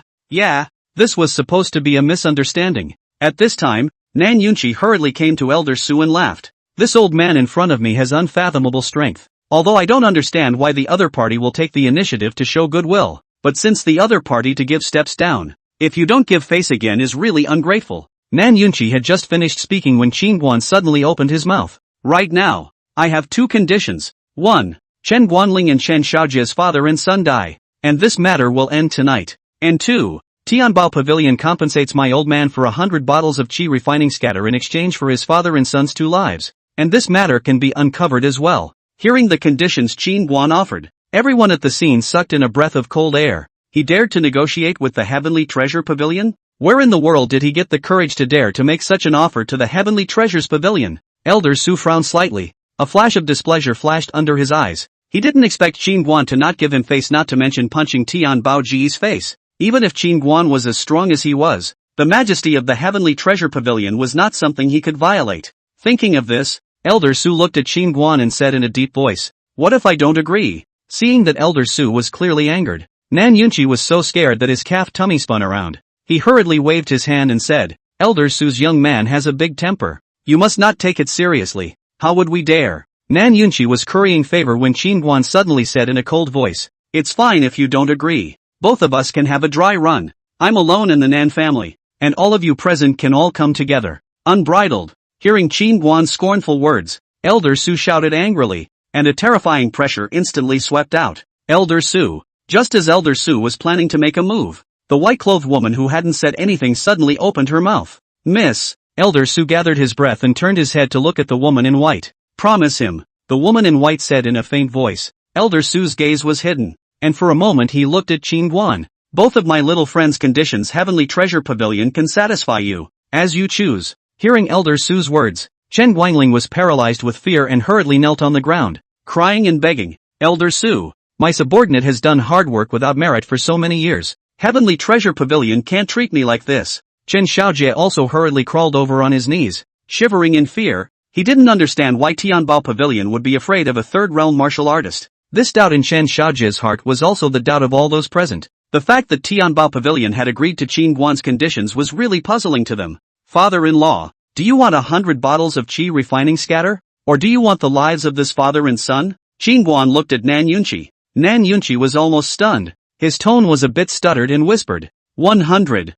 this was supposed to be a misunderstanding. At this time, Nan Yunqi hurriedly came to Elder Su and laughed. "This old man in front of me has unfathomable strength. Although I don't understand why the other party will take the initiative to show goodwill, but since the other party to give steps down, if you don't give face again is really ungrateful." Nan Yunqi had just finished speaking when Qin Guan suddenly opened his mouth. "Right now, I have 2 conditions. 1. Chen Guanling and Chen Shaojia's father and son die, and this matter will end tonight. And 2. Tianbao Pavilion compensates my old man for 100 bottles of qi refining scatter in exchange for his father and son's 2 lives, and this matter can be uncovered as well." Hearing the conditions Qin Guan offered, everyone at the scene sucked in a breath of cold air. He dared to negotiate with the Heavenly Treasure Pavilion? Where in the world did he get the courage to dare to make such an offer to the Heavenly Treasures Pavilion? Elder Su frowned slightly. A flash of displeasure flashed under his eyes. He didn't expect Qin Guan to not give him face, not to mention punching Tian Baoji's face. Even if Qin Guan was as strong as he was, the majesty of the Heavenly Treasure Pavilion was not something he could violate. Thinking of this, Elder Su looked at Qin Guan and said in a deep voice, "What if I don't agree?" Seeing that Elder Su was clearly angered, Nan Yunqi was so scared that his calf tummy spun around. He hurriedly waved his hand and said, "Elder Su's young man has a big temper. You must not take it seriously. How would we dare?" Nan Yunqi was currying favor when Qin Guan suddenly said in a cold voice, "It's fine if you don't agree. Both of us can have a dry run. I'm alone in the Nan family, and all of you present can all come together, unbridled." Hearing Qin Guan's scornful words, Elder Su shouted angrily, and a terrifying pressure instantly swept out. Elder Su. Just as Elder Su was planning to make a move, the white-clothed woman who hadn't said anything suddenly opened her mouth. "Miss." Elder Su gathered his breath and turned his head to look at the woman in white. "Promise him," the woman in white said in a faint voice. Elder Su's gaze was hidden, and for a moment he looked at Qin Guan. "Both of my little friend's conditions Heavenly Treasure Pavilion can satisfy you, as you choose." Hearing Elder Su's words, Chen Guangling was paralyzed with fear and hurriedly knelt on the ground, crying and begging, "Elder Su, my subordinate has done hard work without merit for so many years. Heavenly Treasure Pavilion can't treat me like this." Chen Xiaojie also hurriedly crawled over on his knees, shivering in fear. He didn't understand why Tianbao Pavilion would be afraid of a third-realm martial artist. This doubt in Chen Xiaojie's heart was also the doubt of all those present. The fact that Tianbao Pavilion had agreed to Qin Guan's conditions was really puzzling to them. "Father-in-law, do you want 100 bottles of qi refining scatter? Or do you want the lives of this father and son?" Qin Guan looked at Nan Yunqi. Nan Yunqi was almost stunned. His tone was a bit stuttered and whispered, 100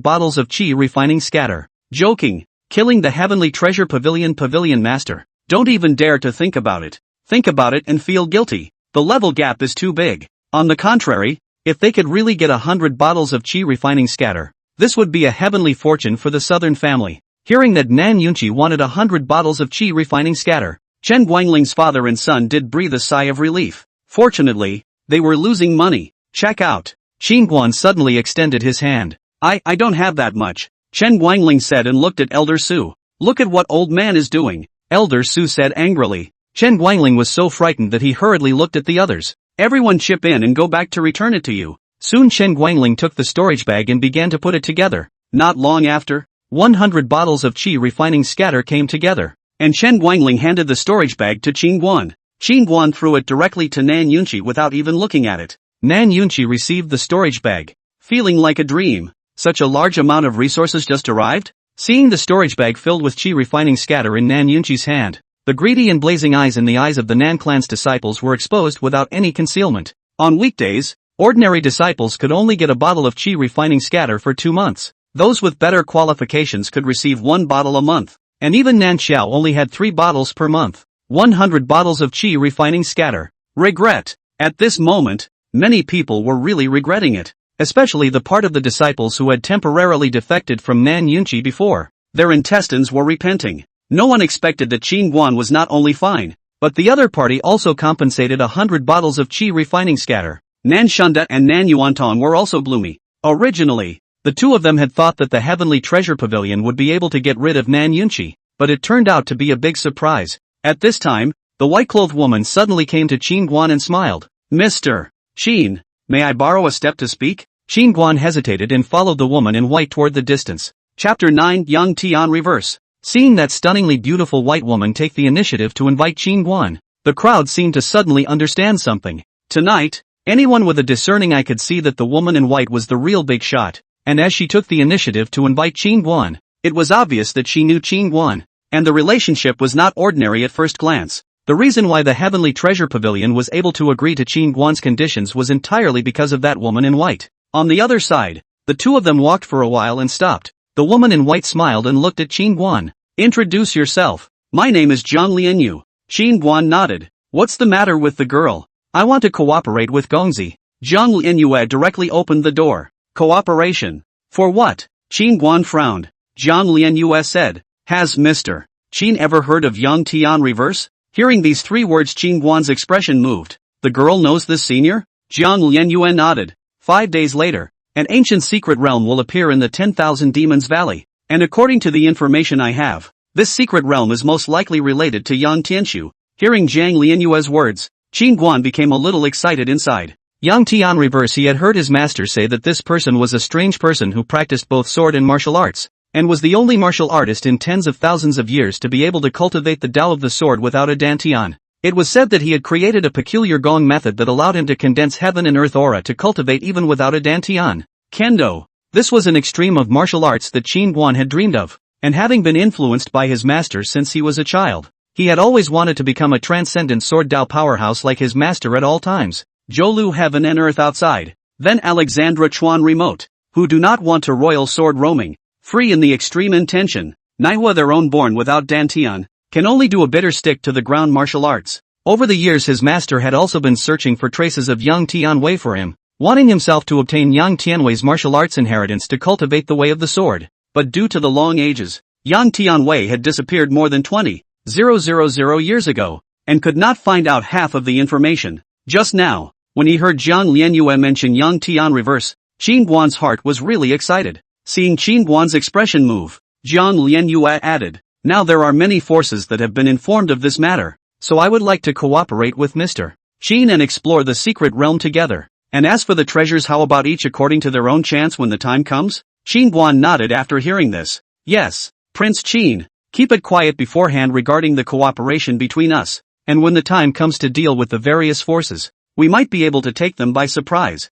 bottles of qi refining scatter. Joking. Killing the Heavenly Treasure Pavilion master. Don't even dare to think about it. Think about it and feel guilty. The level gap is too big. On the contrary, if they could really get 100 bottles of qi refining scatter, this would be a heavenly fortune for the southern family. Hearing that Nan Yunqi wanted 100 bottles of qi refining scatter, Chen Guangling's father and son did breathe a sigh of relief. Fortunately, they were losing money. "Check out." Qin Guan suddenly extended his hand. I don't have that much," Chen Guangling said and looked at Elder Su. "Look at what old man is doing," Elder Su said angrily. Chen Guangling was so frightened that he hurriedly looked at the others. "Everyone chip in and go back to return it to you." Soon Chen Guangling took the storage bag and began to put it together. Not long after, 100 bottles of qi refining scatter came together, and Chen Guangling handed the storage bag to Qin Guan. Qin Guan threw it directly to Nan Yunqi without even looking at it. Nan Yunqi received the storage bag, feeling like a dream. Such a large amount of resources just arrived? Seeing the storage bag filled with qi refining scatter in Nan Yunqi's hand, the greedy and blazing eyes in the eyes of the Nan clan's disciples were exposed without any concealment. On weekdays, ordinary disciples could only get a bottle of qi refining scatter for 2 months. Those with better qualifications could receive 1 bottle a month, and even Nan Xiao only had 3 bottles per month. 100 bottles of qi refining scatter. Regret. At this moment, many people were really regretting it, especially the part of the disciples who had temporarily defected from Nan Yunqi before. Their intestines were repenting. No one expected that Qin Guan was not only fine, but the other party also compensated 100 bottles of qi refining scatter. Nan Shanda and Nan Yuantong were also gloomy. Originally, the two of them had thought that the Heavenly Treasure Pavilion would be able to get rid of Nan Yunqi, but it turned out to be a big surprise. At this time, the white-clothed woman suddenly came to Qin Guan and smiled. "Mr. Qin, may I borrow a step to speak?" Qin Guan hesitated and followed the woman in white toward the distance. Chapter 9 Young Tian Reverse. Seeing that stunningly beautiful white woman take the initiative to invite Qin Guan, the crowd seemed to suddenly understand something. Tonight, anyone with a discerning eye could see that the woman in white was the real big shot, and as she took the initiative to invite Qin Guan, it was obvious that she knew Qin Guan, and the relationship was not ordinary at first glance. The reason why the Heavenly Treasure Pavilion was able to agree to Qin Guan's conditions was entirely because of that woman in white. On the other side, the two of them walked for a while and stopped. The woman in white smiled and looked at Qin Guan. "Introduce yourself." "My name is Zhang Lianyu." Qin Guan nodded. "What's the matter with the girl?" "I want to cooperate with Gongzi." Zhang Lianyu directly opened the door. "Cooperation? For what?" Qin Guan frowned. Zhang Lianyu said, "Has Mr. Qin ever heard of Young Tian Reverse?" Hearing these 3 words, Qin Guan's expression moved. The girl knows this senior? Jiang Lianyue nodded. 5 days later, an ancient secret realm will appear in the 10,000 Demons Valley. And according to the information I have, this secret realm is most likely related to Yang Tianshu. Hearing Jiang Lianyue's words, Qin Guan became a little excited inside. Yang Tian reverse, he had heard his master say that this person was a strange person who practiced both sword and martial arts, and was the only martial artist in tens of thousands of years to be able to cultivate the Tao of the sword without a dantian. It was said that he had created a peculiar gong method that allowed him to condense heaven and earth aura to cultivate even without a dantian. Kendo. This was an extreme of martial arts that Qin Guan had dreamed of, and having been influenced by his master since he was a child, he had always wanted to become a transcendent sword Tao powerhouse like his master at all times. Zhou heaven and earth outside. Then Alexandra Chuan remote. Who do not want to royal sword roaming, free in the extreme intention. Manhwa their own born without dantian, can only do a bitter stick to the ground martial arts. Over the years his master had also been searching for traces of Yang Tianwei for him, wanting himself to obtain Yang Tianwei's martial arts inheritance to cultivate the way of the sword. But due to the long ages, Yang Tianwei had disappeared more than 20,000 years ago, and could not find out half of the information. Just now, when he heard Jiang Lianyue mention Yang Tian reverse, Qin Guan's heart was really excited. Seeing Qin Guan's expression move, Jiang Lianyue added, now there are many forces that have been informed of this matter, so I would like to cooperate with Mr. Qin and explore the secret realm together. And as for the treasures, how about each according to their own chance when the time comes? Qin Guan nodded after hearing this. Yes, Prince Qin, keep it quiet beforehand regarding the cooperation between us, and when the time comes to deal with the various forces, we might be able to take them by surprise.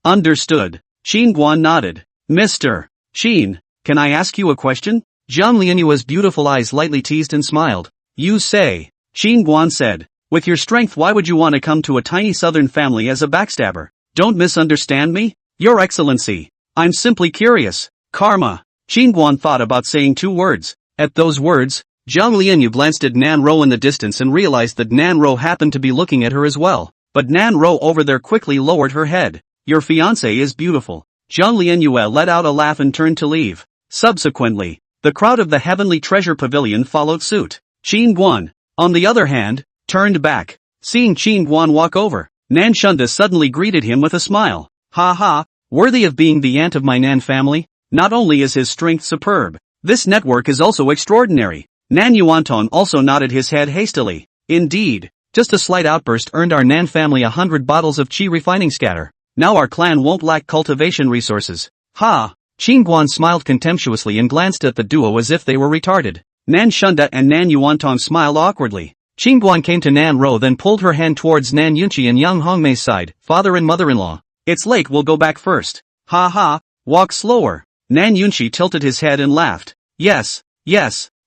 Understood. Qin Guan nodded. Mr. Qin, can I ask you a question? Jiang Lianyue's beautiful eyes lightly teased and smiled. You say, Qin Guan said. With your strength, why would you want to come to a tiny southern family as a backstabber? Don't misunderstand me, Your Excellency. I'm simply curious. Karma. Qin Guan thought about saying 2 words. At those words, Jiang Lianyu glanced at Nan Ro in the distance and realized that Nan Ro happened to be looking at her as well. But Nan Ro over there quickly lowered her head. Your fiancé is beautiful. Jiang Lianyue let out a laugh and turned to leave. Subsequently, the crowd of the Heavenly Treasure Pavilion followed suit. Qin Guan, on the other hand, turned back. Seeing Qin Guan walk over, Nan Shunda suddenly greeted him with a smile. Ha ha, worthy of being the aunt of my Nan family. Not only is his strength superb, this network is also extraordinary. Nan Yuanton also nodded his head hastily. Indeed, just a slight outburst earned our Nan family 100 bottles of qi refining scatter. Now our clan won't lack cultivation resources. Ha! Qin Guan smiled contemptuously and glanced at the duo as if they were retarded. Nan Shunda and Nan Yuanton smiled awkwardly. Qin Guan came to Nan Ro, then pulled her hand towards Nan Yunqi and Yang Hongmei's side, father and mother-in-law. It's late, we'll go back first. Ha ha, walk slower. Nan Yunqi tilted his head and laughed. Yes,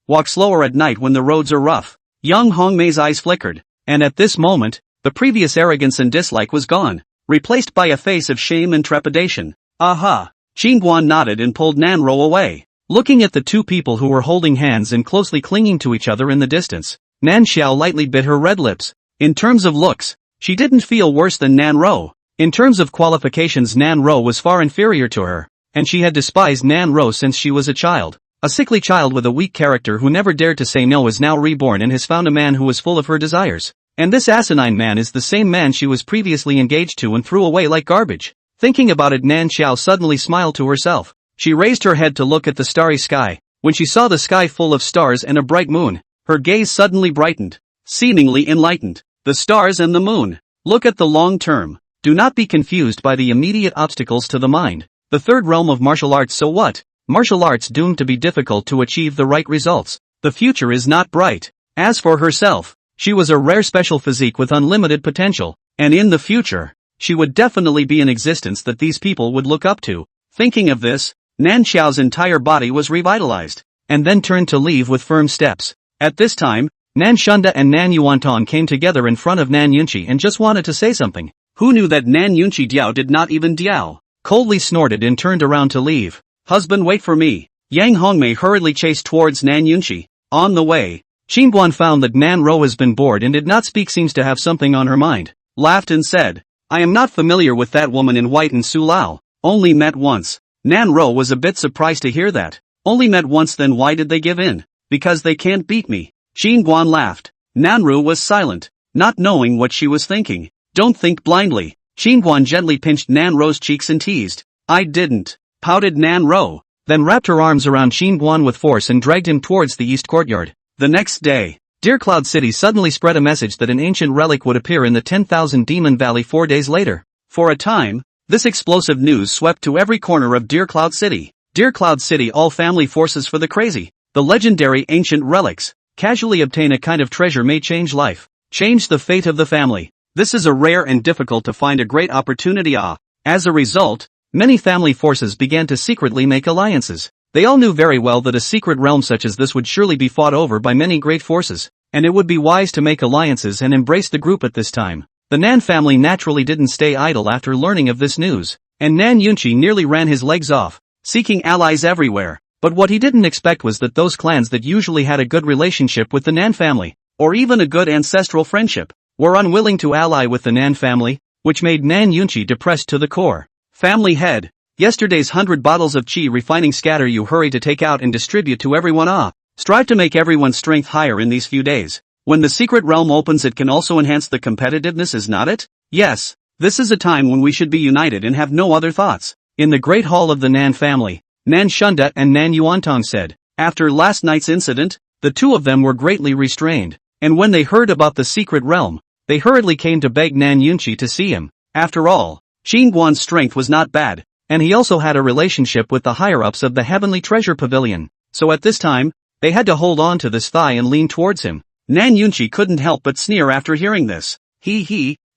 walk slower at night when the roads are rough. Yang Hongmei's eyes flickered, and at this moment, the previous arrogance and dislike was gone, replaced by a face of shame and trepidation. Aha! Qin Guan nodded and pulled Nan Ro away. Looking at the 2 people who were holding hands and closely clinging to each other in the distance, Nan Xiao lightly bit her red lips. In terms of looks, she didn't feel worse than Nan Ro. In terms of qualifications, Nan Ro was far inferior to her, and she had despised Nan Ro since she was a child. A sickly child with a weak character who never dared to say no is now reborn and has found a man who is full of her desires. And this asinine man is the same man she was previously engaged to and threw away like garbage. Thinking about it, Nan Xiao suddenly smiled to herself. She raised her head to look at the starry sky. When she saw the sky full of stars and a bright moon, her gaze suddenly brightened, seemingly enlightened. The stars and the moon. Look at the long term. Do not be confused by the immediate obstacles to the mind. The 3rd realm of martial arts, so what? Martial arts doomed to be difficult to achieve the right results. The future is not bright. As for herself, she was a rare special physique with unlimited potential, and in the future, she would definitely be an existence that these people would look up to. Thinking of this, Nan Xiao's entire body was revitalized, and then turned to leave with firm steps. At this time, Nan Shunda and Nan Yuanton came together in front of Nan Yunqi and just wanted to say something. Who knew that Nan Yunqi Diao did not even Diao? Coldly snorted and turned around to leave. Husband, wait for me. Yang Hongmei hurriedly chased towards Nan Yunqi. On the way, Qin Guan found that Nan Ro has been bored and did not speak, seems to have something on her mind. Laughed and said, I am not familiar with that woman in white and Su Lao. Only met once. Nan Ro was a bit surprised to hear that. Only met once, then why did they give in? Because they can't beat me. Qin Guan laughed. Nanru was silent, not knowing what she was thinking. Don't think blindly. Xingguan gently pinched Nanru's cheeks and teased. I didn't, pouted Nanru, then wrapped her arms around Xingguan with force and dragged him towards the east courtyard. The next day, Deer Cloud City suddenly spread a message that an ancient relic would appear in the 10,000 Demon Valley 4 days later. For a time, this explosive news swept to every corner of Deer Cloud City. Deer Cloud City, all family forces for the crazy. The legendary ancient relics. Casually obtain a kind of treasure may change life. Change the fate of the family. This is a rare and difficult to find a great opportunity. As a result, many family forces began to secretly make alliances. They all knew very well that a secret realm such as this would surely be fought over by many great forces, and it would be wise to make alliances and embrace the group at this time. The Nan family naturally didn't stay idle after learning of this news, and Nan Yunqi nearly ran his legs off, seeking allies everywhere. But what he didn't expect was that those clans that usually had a good relationship with the Nan family, or even a good ancestral friendship, were unwilling to ally with the Nan family, which made Nan Yunqi depressed to the core. Family head, yesterday's 100 bottles of qi refining scatter you hurry to take out and distribute to everyone. Strive to make everyone's strength higher in these few days. When the secret realm opens, it can also enhance the competitiveness, is not it? Yes, this is a time when we should be united and have no other thoughts. In the great hall of the Nan family, Nan Shunda and Nan Yuantong said, after last night's incident, the two of them were greatly restrained, and when they heard about the secret realm, they hurriedly came to beg Nan Yunqi to see him. After all, Xingguan's strength was not bad, and he also had a relationship with the higher-ups of the Heavenly Treasure Pavilion, so at this time, they had to hold on to this thigh and lean towards him. Nan Yunqi couldn't help but sneer after hearing this.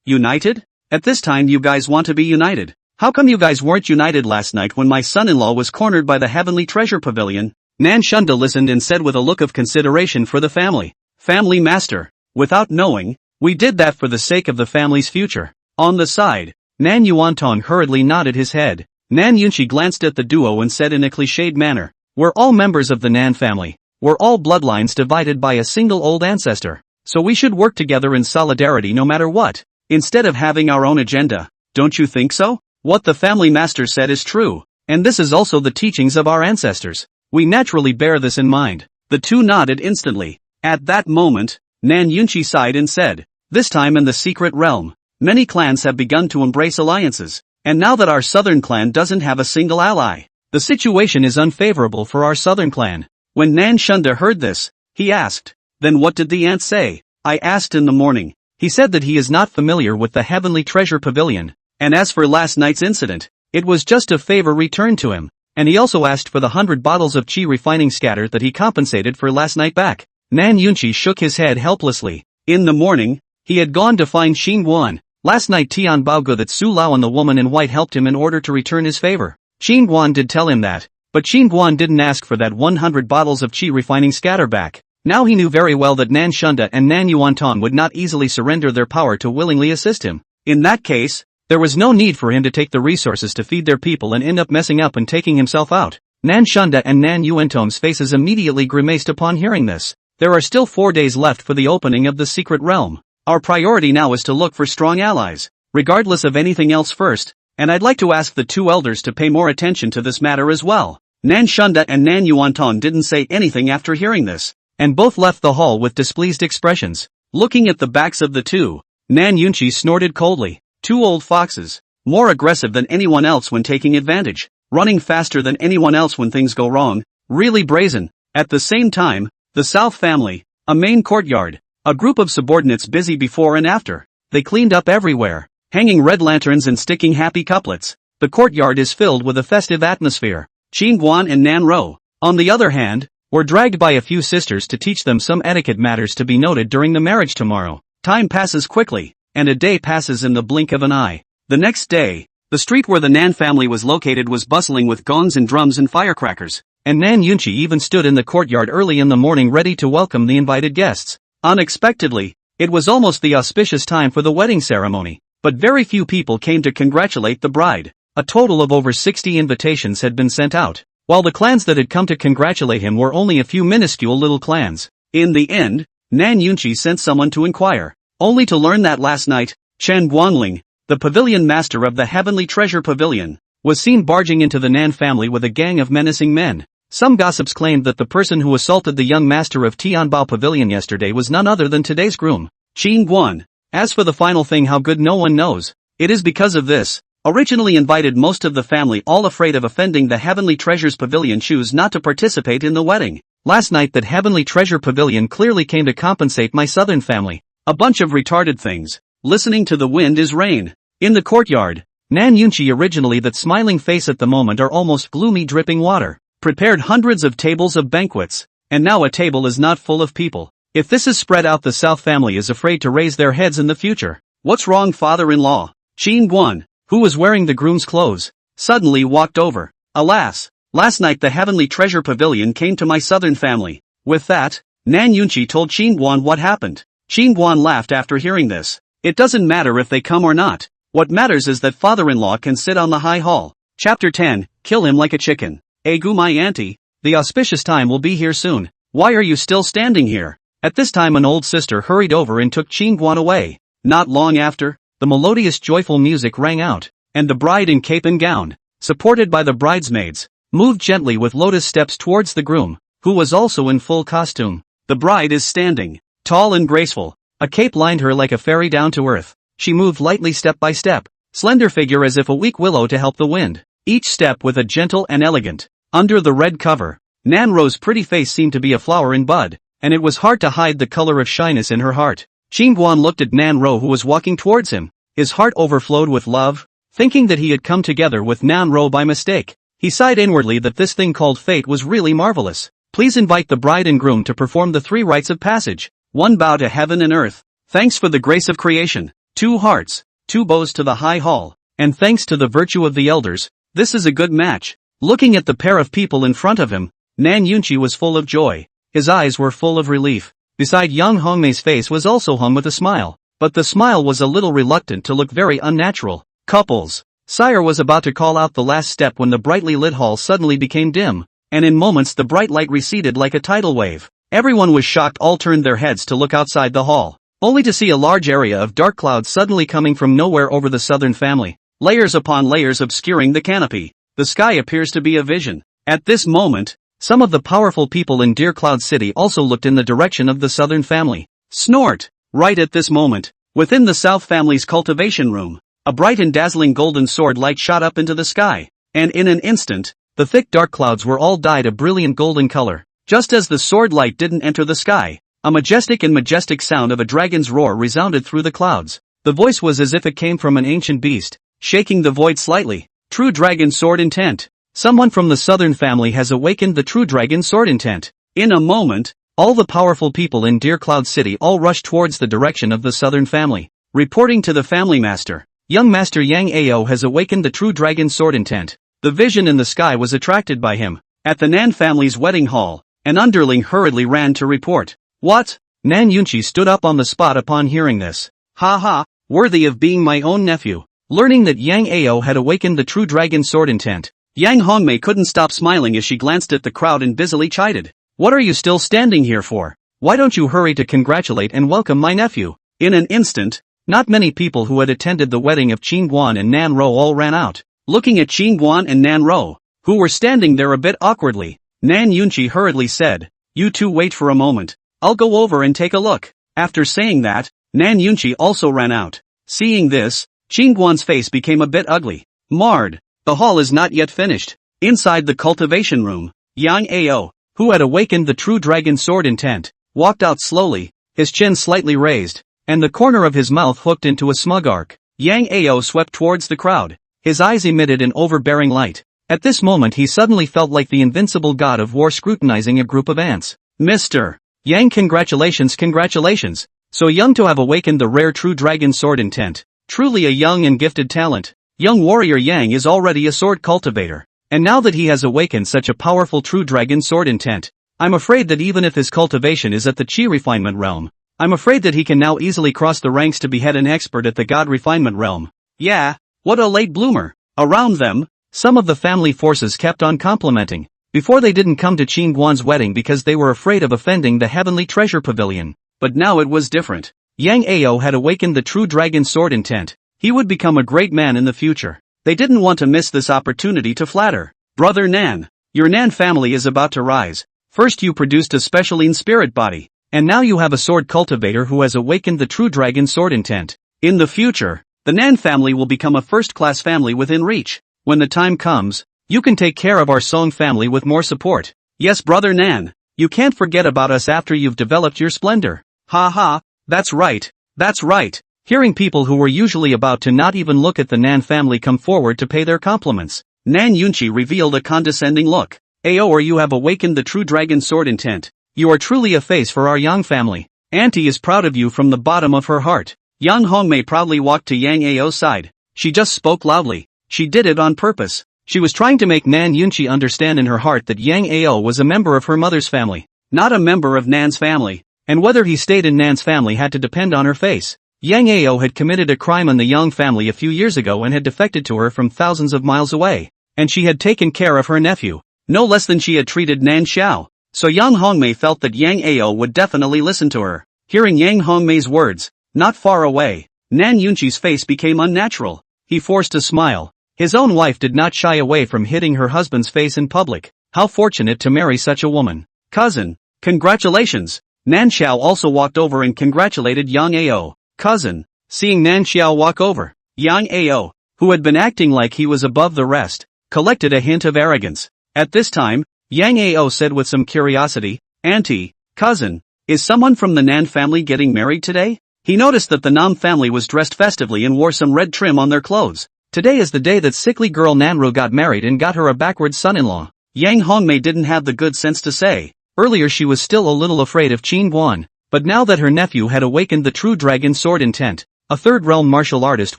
United? At this time you guys want to be united? How come you guys weren't united last night when my son-in-law was cornered by the Heavenly Treasure Pavilion? Nan Shunda listened and said with a look of consideration for the family. Family master, without knowing, we did that for the sake of the family's future. On the side, Nan Yuantong hurriedly nodded his head. Nan Yunqi glanced at the duo and said in a cliched manner, we're all members of the Nan family. We're all bloodlines divided by a single old ancestor, so we should work together in solidarity no matter what, instead of having our own agenda. Don't you think so? What the family master said is true, and this is also the teachings of our ancestors. We naturally bear this in mind. The two nodded instantly. At that moment, Nan Yunqi sighed and said, this time in the secret realm, many clans have begun to embrace alliances, and now that our southern clan doesn't have a single ally, the situation is unfavorable for our southern clan. When Nan Shunda heard this, he asked, then what did the ant say? I asked in the morning. He said that he is not familiar with the Heavenly Treasure Pavilion, and as for last night's incident, it was just a favor returned to him, and he also asked for the 100 bottles of qi refining scatter that he compensated for last night back. Nan Yunqi shook his head helplessly. In the morning, he had gone to find Xingguan. Last night Tian Baogu that Su Lao and the woman in white helped him in order to return his favor. Xingguan did tell him that, but Xingguan didn't ask for that 100 bottles of qi refining scatter back. Now he knew very well that Nan Shunda and Nan Yuantong would not easily surrender their power to willingly assist him. In that case, there was no need for him to take the resources to feed their people and end up messing up and taking himself out. Nan Shunda and Nan Yuantong's faces immediately grimaced upon hearing this. There are still 4 days left for the opening of the secret realm. Our priority now is to look for strong allies, regardless of anything else first, and I'd like to ask the two elders to pay more attention to this matter as well. Nan Shunda and Nan Yuantong didn't say anything after hearing this, and both left the hall with displeased expressions. Looking at the backs of the two, Nan Yunqi snorted coldly. Two old foxes, more aggressive than anyone else when taking advantage, running faster than anyone else when things go wrong, really brazen. At the same time, the South family, a main courtyard, a group of subordinates busy before and after. They cleaned up everywhere, hanging red lanterns and sticking happy couplets. The courtyard is filled with a festive atmosphere. Xingguan and Nanru, on the other hand, were dragged by a few sisters to teach them some etiquette matters to be noted during the marriage tomorrow. Time passes quickly, and a day passes in the blink of an eye. The next day, the street where the Nan family was located was bustling with gongs and drums and firecrackers, and Nan Yunqi even stood in the courtyard early in the morning ready to welcome the invited guests. Unexpectedly, it was almost the auspicious time for the wedding ceremony, but very few people came to congratulate the bride. A total of over 60 invitations had been sent out, while the clans that had come to congratulate him were only a few minuscule little clans. In the end, Nan Yunqi sent someone to inquire, only to learn that last night, Chen Guangling, the pavilion master of the Heavenly Treasure Pavilion, was seen barging into the Nan family with a gang of menacing men. Some gossips claimed that the person who assaulted the young master of Tianbao Pavilion yesterday was none other than today's groom, Qin Guan. As for the final thing, how good, no one knows. It is because of this. Originally invited most of the family, all afraid of offending the Heavenly Treasures Pavilion, choose not to participate in the wedding. Last night that Heavenly Treasure Pavilion clearly came to compensate my southern family. A bunch of retarded things. Listening to the wind is rain. In the courtyard, Nan Yunchi, originally that smiling face at the moment are almost gloomy, dripping water. Prepared hundreds of tables of banquets. And now a table is not full of people. If this is spread out, the South family is afraid to raise their heads in the future. What's wrong, father-in-law? Qin Guan, who was wearing the groom's clothes, suddenly walked over. Alas, last night the Heavenly Treasure Pavilion came to my southern family. With that, Nan Yunchi told Qin Guan what happened. Qin Guan laughed after hearing this. It doesn't matter if they come or not. What matters is that father-in-law can sit on the high hall. Chapter 10, Kill him like a chicken. Egu, my auntie, the auspicious time will be here soon. Why are you still standing here? At this time an old sister hurried over and took Qin Guan away. Not long after, the melodious joyful music rang out, and the bride in cape and gown, supported by the bridesmaids, moved gently with lotus steps towards the groom, who was also in full costume. The bride is standing, tall and graceful. A cape lined her like a fairy down to earth. She moved lightly step by step, slender figure as if a weak willow to help the wind, each step with a gentle and elegant. Under the red cover, Nan Ro's pretty face seemed to be a flower in bud, and it was hard to hide the color of shyness in her heart. Qin Guan looked at Nan Ro, who was walking towards him. His heart overflowed with love, thinking that he had come together with Nan Ro by mistake. He sighed inwardly that this thing called fate was really marvelous. Please invite the bride and groom to perform the 3 rites of passage. 1 bow to heaven and earth. Thanks for the grace of creation. 2 hearts. 2 bows to the high hall. And thanks to the virtue of the elders. This is a good match. Looking at the pair of people in front of him, Nan Yunchi was full of joy. His eyes were full of relief. Beside young Hongmei's face was also hung with a smile. But the smile was a little reluctant to look very unnatural. Couples. Sire was about to call out the last step when the brightly lit hall suddenly became dim, and in moments the bright light receded like a tidal wave. Everyone was shocked, all turned their heads to look outside the hall, only to see a large area of dark clouds suddenly coming from nowhere over the southern family, layers upon layers obscuring the canopy. The sky appears to be a vision. At this moment, some of the powerful people in Deer Cloud City also looked in the direction of the southern family. Snort! Right at this moment, within the South family's cultivation room, a bright and dazzling golden sword light shot up into the sky, and in an instant, the thick dark clouds were all dyed a brilliant golden color. Just as the sword light didn't enter the sky, a majestic sound of a dragon's roar resounded through the clouds. The voice was as if it came from an ancient beast, shaking the void slightly. True dragon sword intent. Someone from the southern family has awakened the true dragon sword intent. In a moment, all the powerful people in Deer Cloud City all rushed towards the direction of the southern family. Reporting to the family master, young master Yang Ao has awakened the true dragon sword intent. The vision in the sky was attracted by him. At the Nan family's wedding hall, an underling hurriedly ran to report. What? Nan Yunchi stood up on the spot upon hearing this. Ha ha, worthy of being my own nephew. Learning that Yang Ao had awakened the true dragon sword intent, Yang Hongmei couldn't stop smiling as she glanced at the crowd and busily chided. What are you still standing here for? Why don't you hurry to congratulate and welcome my nephew? In an instant, not many people who had attended the wedding of Qin Guan and Nan Ro all ran out. Looking at Qin Guan and Nan Ro, who were standing there a bit awkwardly, Nan Yunchi hurriedly said, "You two wait for a moment. I'll go over and take a look." After saying that, Nan Yunchi also ran out. Seeing this, Qin Guan's face became a bit ugly. Marred. The hall is not yet finished. Inside the cultivation room, Yang Ao, who had awakened the true dragon sword intent, walked out slowly, his chin slightly raised, and the corner of his mouth hooked into a smug arc. Yang Ao swept towards the crowd. His eyes emitted an overbearing light. At this moment he suddenly felt like the invincible god of war scrutinizing a group of ants. Mr. Yang, congratulations. So young to have awakened the rare true dragon sword intent. Truly a young and gifted talent. Young warrior Yang is already a sword cultivator. And now that he has awakened such a powerful true dragon sword intent, I'm afraid that even if his cultivation is at the chi refinement realm, I'm afraid that he can now easily cross the ranks to behead an expert at the god refinement realm. Yeah, what a late bloomer. Around them, some of the family forces kept on complimenting. Before they didn't come to Qin Guan's wedding because they were afraid of offending the Heavenly Treasure Pavilion. But now it was different. Yang Ao had awakened the true dragon sword intent. He would become a great man in the future. They didn't want to miss this opportunity to flatter. Brother Nan, Your Nan family is about to rise. First you produced a special spirit body, and now you have a sword cultivator who has awakened the true dragon sword intent. In the future, the Nan family will become a first-class family within reach. When the time comes, you can take care of our Song family with more support. Yes, brother Nan, you can't forget about us after you've developed your splendor. Ha ha, that's right, that's right. Hearing people who were usually about to not even look at the Nan family come forward to pay their compliments, Nan Yunchi revealed a condescending look. Or you have awakened the true dragon sword intent. You are truly a face for our Yang family. Auntie is proud of you from the bottom of her heart. Yang Hongmei proudly walked to Yang Ao's side. She just spoke loudly. She did it on purpose. She was trying to make Nan Yunchi understand in her heart that Yang Ao was a member of her mother's family, not a member of Nan's family, and whether he stayed in Nan's family had to depend on her face. Yang Ao had committed a crime on the Yang family a few years ago and had defected to her from thousands of miles away, and she had taken care of her nephew, no less than she had treated Nan Xiao. So Yang Hongmei felt that Yang Ao would definitely listen to her. Hearing Yang Hongmei's words, not far away, Nan Yunchi's face became unnatural. He forced a smile. His own wife did not shy away from hitting her husband's face in public. How fortunate to marry such a woman. Cousin, congratulations. Nan Xiao also walked over and congratulated Yang Ao. Cousin. Seeing Nan Xiao walk over, Yang Ao, who had been acting like he was above the rest, collected a hint of arrogance. At this time, Yang Ao said with some curiosity, Auntie, cousin, is someone from the Nan family getting married today? He noticed that the Nam family was dressed festively and wore some red trim on their clothes. Today is the day that sickly girl Nanru got married and got her a backward son-in-law. Yang Hongmei didn't have the good sense to say. Earlier she was still a little afraid of Qin Guan, but now that her nephew had awakened the true dragon sword intent, a third realm martial artist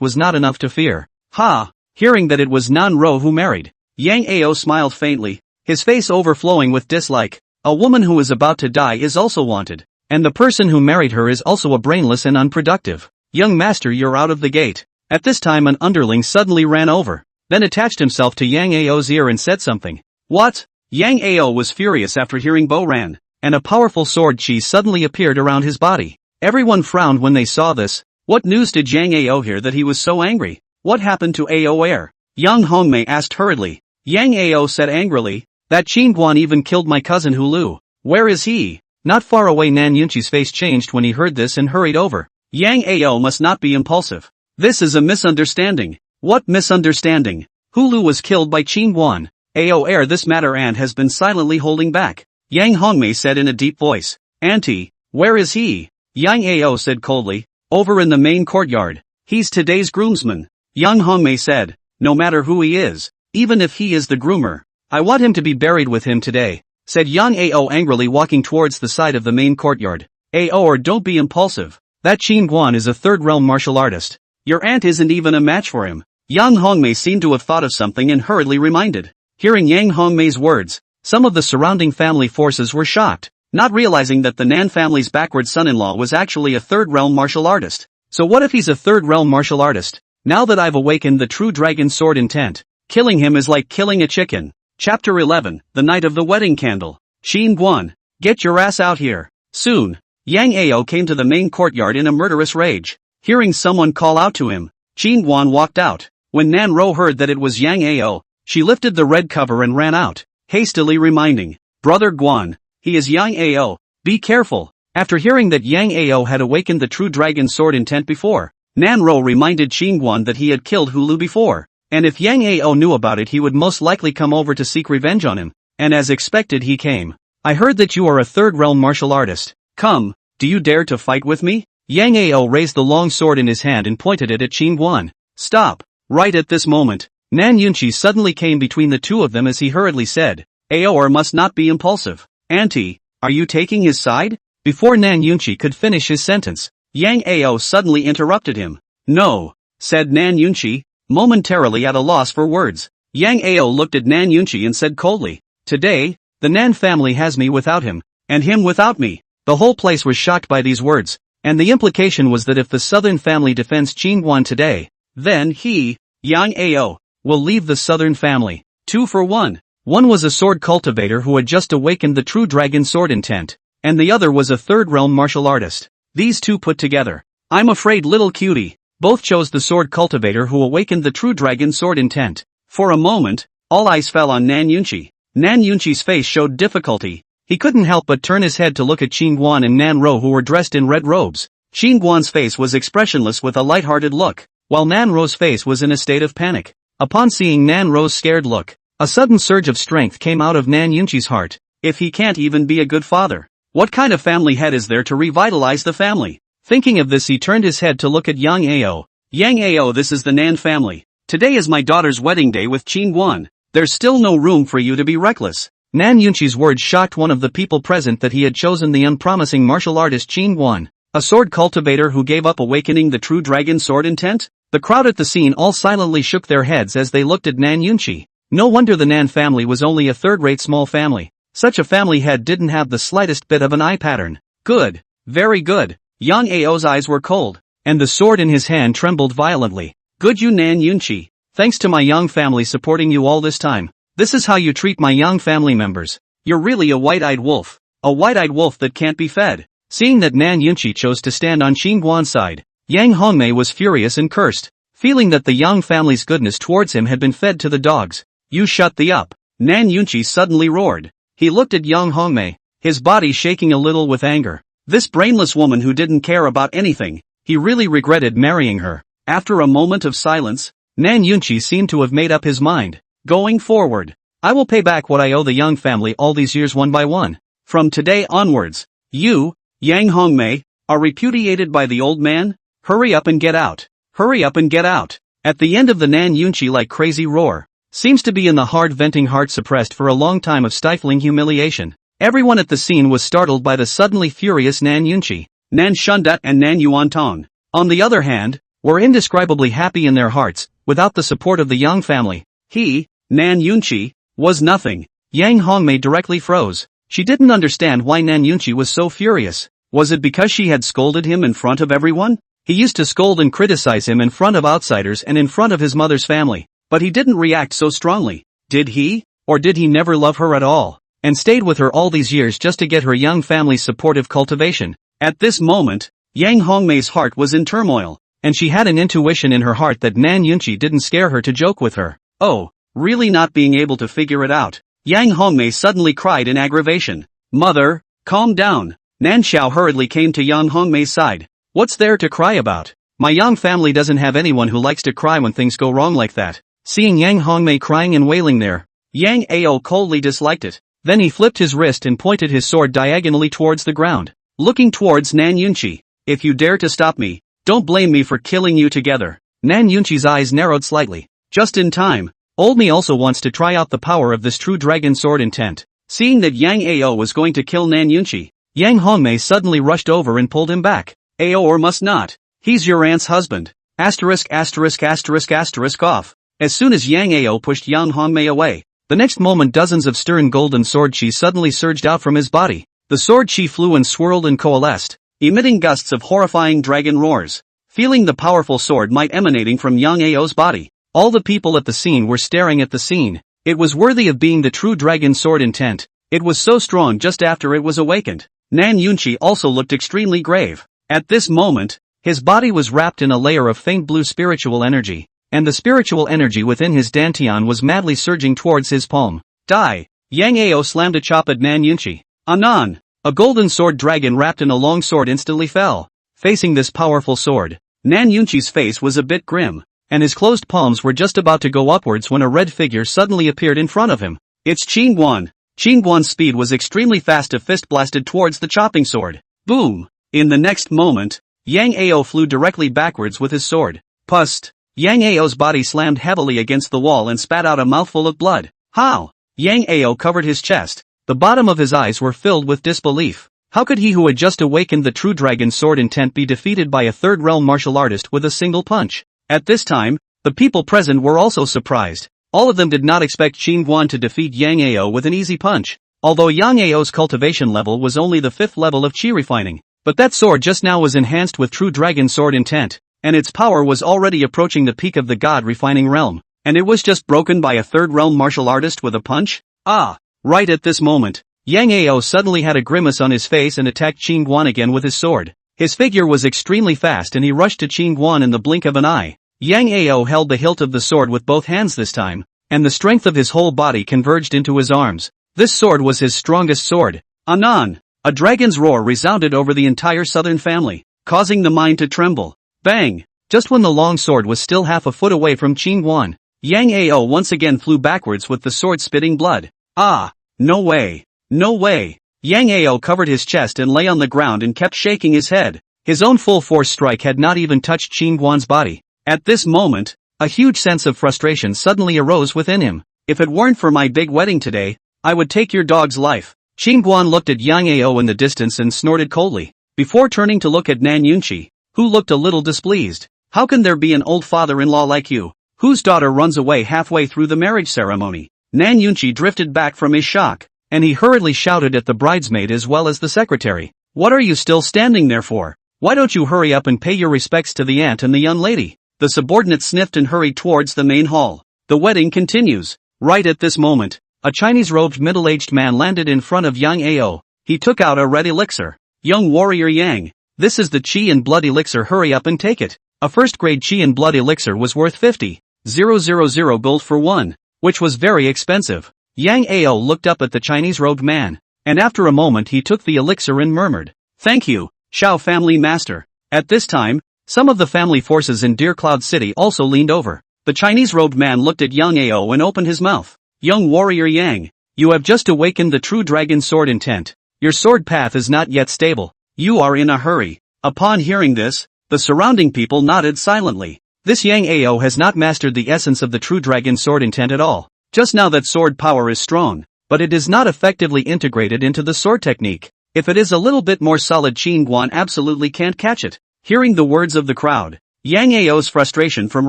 was not enough to fear. Ha! Hearing that it was Nan Ro who married, Yang Ao smiled faintly, his face overflowing with dislike. A woman who is about to die is also wanted, and the person who married her is also a brainless and unproductive. Young master, you're out of the gate. At this time an underling suddenly ran over, then attached himself to Yang Ao's ear and said something. What? Yang Ao was furious after hearing Bo Ran, and a powerful sword chi suddenly appeared around his body. Everyone frowned when they saw this. What news did Yang Ao hear that he was so angry? What happened to Ao Air? Yang Hongmei asked hurriedly. Yang Ao said angrily, that Qin Guan even killed my cousin Hulu. Where is he? Not far away. Nan Yunchi's face changed when he heard this and hurried over. Yang Ao must not be impulsive. This is a misunderstanding. What misunderstanding? Hulu was killed by Qin Guan. Ao Air, this matter Aunt has been silently holding back. Yang Hongmei said in a deep voice. Auntie, where is he? Yang Ao said coldly. Over in the main courtyard. He's today's groomsman. Yang Hongmei said. No matter who he is, even if he is the groomer, I want him to be buried with him today, said Yang Ao angrily, walking towards the side of the main courtyard. Ao, or don't be impulsive. That Qin Guan is a third realm martial artist. Your aunt isn't even a match for him. Yang Hongmei seemed to have thought of something and hurriedly reminded. Hearing Yang Hongmei's words, some of the surrounding family forces were shocked, not realizing that the Nan family's backward son-in-law was actually a third realm martial artist. So what if he's a third realm martial artist? Now that I've awakened the true dragon sword intent, killing him is like killing a chicken. Chapter 11, The Night of the Wedding Candle. Qin Guan, get your ass out here. Soon, Yang Ao came to the main courtyard in a murderous rage. Hearing someone call out to him, Qin Guan walked out. When Nan Ro heard that it was Yang Ao, she lifted the red cover and ran out, hastily reminding, Brother Guan, he is Yang Ao, be careful. After hearing that Yang Ao had awakened the true dragon sword intent before, Nan Ro reminded Qin Guan that he had killed Hulu before, and if Yang Ao knew about it he would most likely come over to seek revenge on him, and as expected he came. I heard that you are a third realm martial artist. Come, do you dare to fight with me? Yang Ao raised the long sword in his hand and pointed it at Qin Guan. Stop. Right at this moment, Nan Yunchi suddenly came between the two of them as he hurriedly said, Aor must not be impulsive. Auntie, are you taking his side? Before Nan Yunchi could finish his sentence, Yang Ao suddenly interrupted him. No, said Nan Yunchi, momentarily at a loss for words. Yang Ao looked at Nan Yunchi and said coldly, Today, the Nan family has me without him, and him without me. The whole place was shocked by these words, and the implication was that if the southern family defends Qin Guan today, then he, Yang Ao, will leave the southern family. 2 for 1. One was a sword cultivator who had just awakened the true dragon sword intent, and the other was a third realm martial artist. These two put together. I'm afraid little cutie. Both chose the sword cultivator who awakened the true dragon sword intent. For a moment, all eyes fell on Nan Yunchi. Nan Yunqi's face showed difficulty. He couldn't help but turn his head to look at Qin Guan and Nan Ro, who were dressed in red robes. Qin Guan's face was expressionless with a light-hearted look, while Nan Ro's face was in a state of panic. Upon seeing Nan Ro's scared look, a sudden surge of strength came out of Nan Yunqi's heart. If he can't even be a good father, what kind of family head is there to revitalize the family? Thinking of this, he turned his head to look at Yang Ao. Yang Ao, this is the Nan family. Today is my daughter's wedding day with Qin Guan. There's still no room for you to be reckless. Nan Yunqi's words shocked one of the people present that he had chosen the unpromising martial artist Qin Guan, a sword cultivator who gave up awakening the true dragon sword intent. The crowd at the scene all silently shook their heads as they looked at Nan Yunqi. No wonder the Nan family was only a third-rate small family. Such a family head didn't have the slightest bit of an eye pattern. Good. Very good. Yang Ao's eyes were cold, and the sword in his hand trembled violently. Good you Nan Yunqi. Thanks to my Yang family supporting you all this time. This is how you treat my Yang family members. You're really a white-eyed wolf. A white-eyed wolf that can't be fed. Seeing that Nan Yunqi chose to stand on Qin Guan's side, Yang Hongmei was furious and cursed, feeling that the Yang family's goodness towards him had been fed to the dogs. You shut the up. Nan Yunqi suddenly roared. He looked at Yang Hongmei, his body shaking a little with anger. This brainless woman who didn't care about anything, he really regretted marrying her. After a moment of silence, Nan Yunqi seemed to have made up his mind. Going forward, I will pay back what I owe the Yang family all these years one by one. From today onwards, you, Yang Hongmei, are repudiated by the old man. Hurry up and get out. Hurry up and get out. At the end of the Nan Yunqi like crazy roar, seems to be in the hard venting heart suppressed for a long time of stifling humiliation. Everyone at the scene was startled by the suddenly furious Nan Yunqi. Nan Shundat and Nan Yuantong, on the other hand, were indescribably happy in their hearts. Without the support of the Yang family, he, Nan Yunqi, was nothing. Yang Hongmei directly froze. She didn't understand why Nan Yunqi was so furious. Was it because she had scolded him in front of everyone? He used to scold and criticize him in front of outsiders and in front of his mother's family, but he didn't react so strongly. Did he? Or did he never love her at all, and stayed with her all these years just to get her Yang family's supportive cultivation? At this moment, Yang Hongmei's heart was in turmoil, and she had an intuition in her heart that Nan Yunqi didn't scare her to joke with her. Oh, really not being able to figure it out, Yang Hongmei suddenly cried in aggravation. Mother, calm down. Nan Xiao hurriedly came to Yang Hongmei's side. What's there to cry about? My Yang family doesn't have anyone who likes to cry when things go wrong like that. Seeing Yang Hongmei crying and wailing there, Yang Ao coldly disliked it. Then he flipped his wrist and pointed his sword diagonally towards the ground, looking towards Nan Yunqi. If you dare to stop me, don't blame me for killing you together. Nan Yunqi's eyes narrowed slightly. Just in time. Old me also wants to try out the power of this true dragon sword intent. Seeing that Yang Ao was going to kill Nan Yunqi, Yang Hongmei suddenly rushed over and pulled him back. Ao or must not. He's your aunt's husband. Asterisk asterisk asterisk asterisk off. As soon as Yang Ao pushed Yang Hongmei away, the next moment dozens of stern golden sword chi suddenly surged out from his body. The sword chi flew and swirled and coalesced, emitting gusts of horrifying dragon roars. Feeling the powerful sword might emanating from Yang Ao's body, all the people at the scene were staring at the scene. It was worthy of being the true dragon sword intent. It was so strong just after it was awakened. Nan Yunqi also looked extremely grave. At this moment, his body was wrapped in a layer of faint blue spiritual energy, and the spiritual energy within his dantian was madly surging towards his palm. Die! Yang Ao slammed a chop at Nan Yunqi. Anon! A golden sword dragon wrapped in a long sword instantly fell. Facing this powerful sword, Nan Yunqi's face was a bit grim, and his closed palms were just about to go upwards when a red figure suddenly appeared in front of him. It's Qin Guan. Qin Guan's speed was extremely fast. A fist blasted towards the chopping sword. Boom! In the next moment, Yang Ao flew directly backwards with his sword. Pust! Yang Ao's body slammed heavily against the wall and spat out a mouthful of blood. How? Yang Ao covered his chest. The bottom of his eyes were filled with disbelief. How could he who had just awakened the true dragon sword intent be defeated by a third realm martial artist with a single punch? At this time, the people present were also surprised. All of them did not expect Qin Guan to defeat Yang Ao with an easy punch. Although Yang Ao's cultivation level was only the 5th level of chi refining, but that sword just now was enhanced with true dragon sword intent, and its power was already approaching the peak of the god refining realm, and it was just broken by a third realm martial artist with a punch? Ah! Right at this moment, Yang Ao suddenly had a grimace on his face and attacked Qin Guan again with his sword. His figure was extremely fast and he rushed to Qin Guan in the blink of an eye. Yang Ao held the hilt of the sword with both hands this time, and the strength of his whole body converged into his arms. This sword was his strongest sword. Anon! A dragon's roar resounded over the entire southern family, causing the mine to tremble. Bang! Just when the long sword was still half a foot away from Qingguan, Yang Ao once again flew backwards with the sword spitting blood. Ah! No way! No way! Yang Ao covered his chest and lay on the ground and kept shaking his head. His own full-force strike had not even touched Qingguan's body. At this moment, a huge sense of frustration suddenly arose within him. If it weren't for my big wedding today, I would take your dog's life. Qingguan looked at Yang Ao in the distance and snorted coldly, before turning to look at Nan Yunqi, who looked a little displeased. How can there be an old father-in-law like you, whose daughter runs away halfway through the marriage ceremony? Nan Yunqi drifted back from his shock, and he hurriedly shouted at the bridesmaid as well as the secretary. What are you still standing there for? Why don't you hurry up and pay your respects to the aunt and the young lady? The subordinate sniffed and hurried towards the main hall. The wedding continues. Right at this moment, a Chinese-robed middle-aged man landed in front of Yang Ao. He took out a red elixir. Young warrior Yang, this is the Qi and Blood elixir, hurry up and take it. A first-grade Qi and Blood elixir was worth 50,000 gold for one, which was very expensive. Yang Ao looked up at the Chinese-robed man, and after a moment he took the elixir and murmured, "Thank you, Shao family master." At this time, some of the family forces in Deer Cloud City also leaned over. The Chinese-robed man looked at Yang Ao and opened his mouth. Young warrior Yang, you have just awakened the true dragon sword intent. Your sword path is not yet stable. You are in a hurry. Upon hearing this, the surrounding people nodded silently. This Yang Ao has not mastered the essence of the true dragon sword intent at all. Just now that sword power is strong, but it is not effectively integrated into the sword technique. If it is a little bit more solid, Qingguan absolutely can't catch it. Hearing the words of the crowd, Yang Ao's frustration from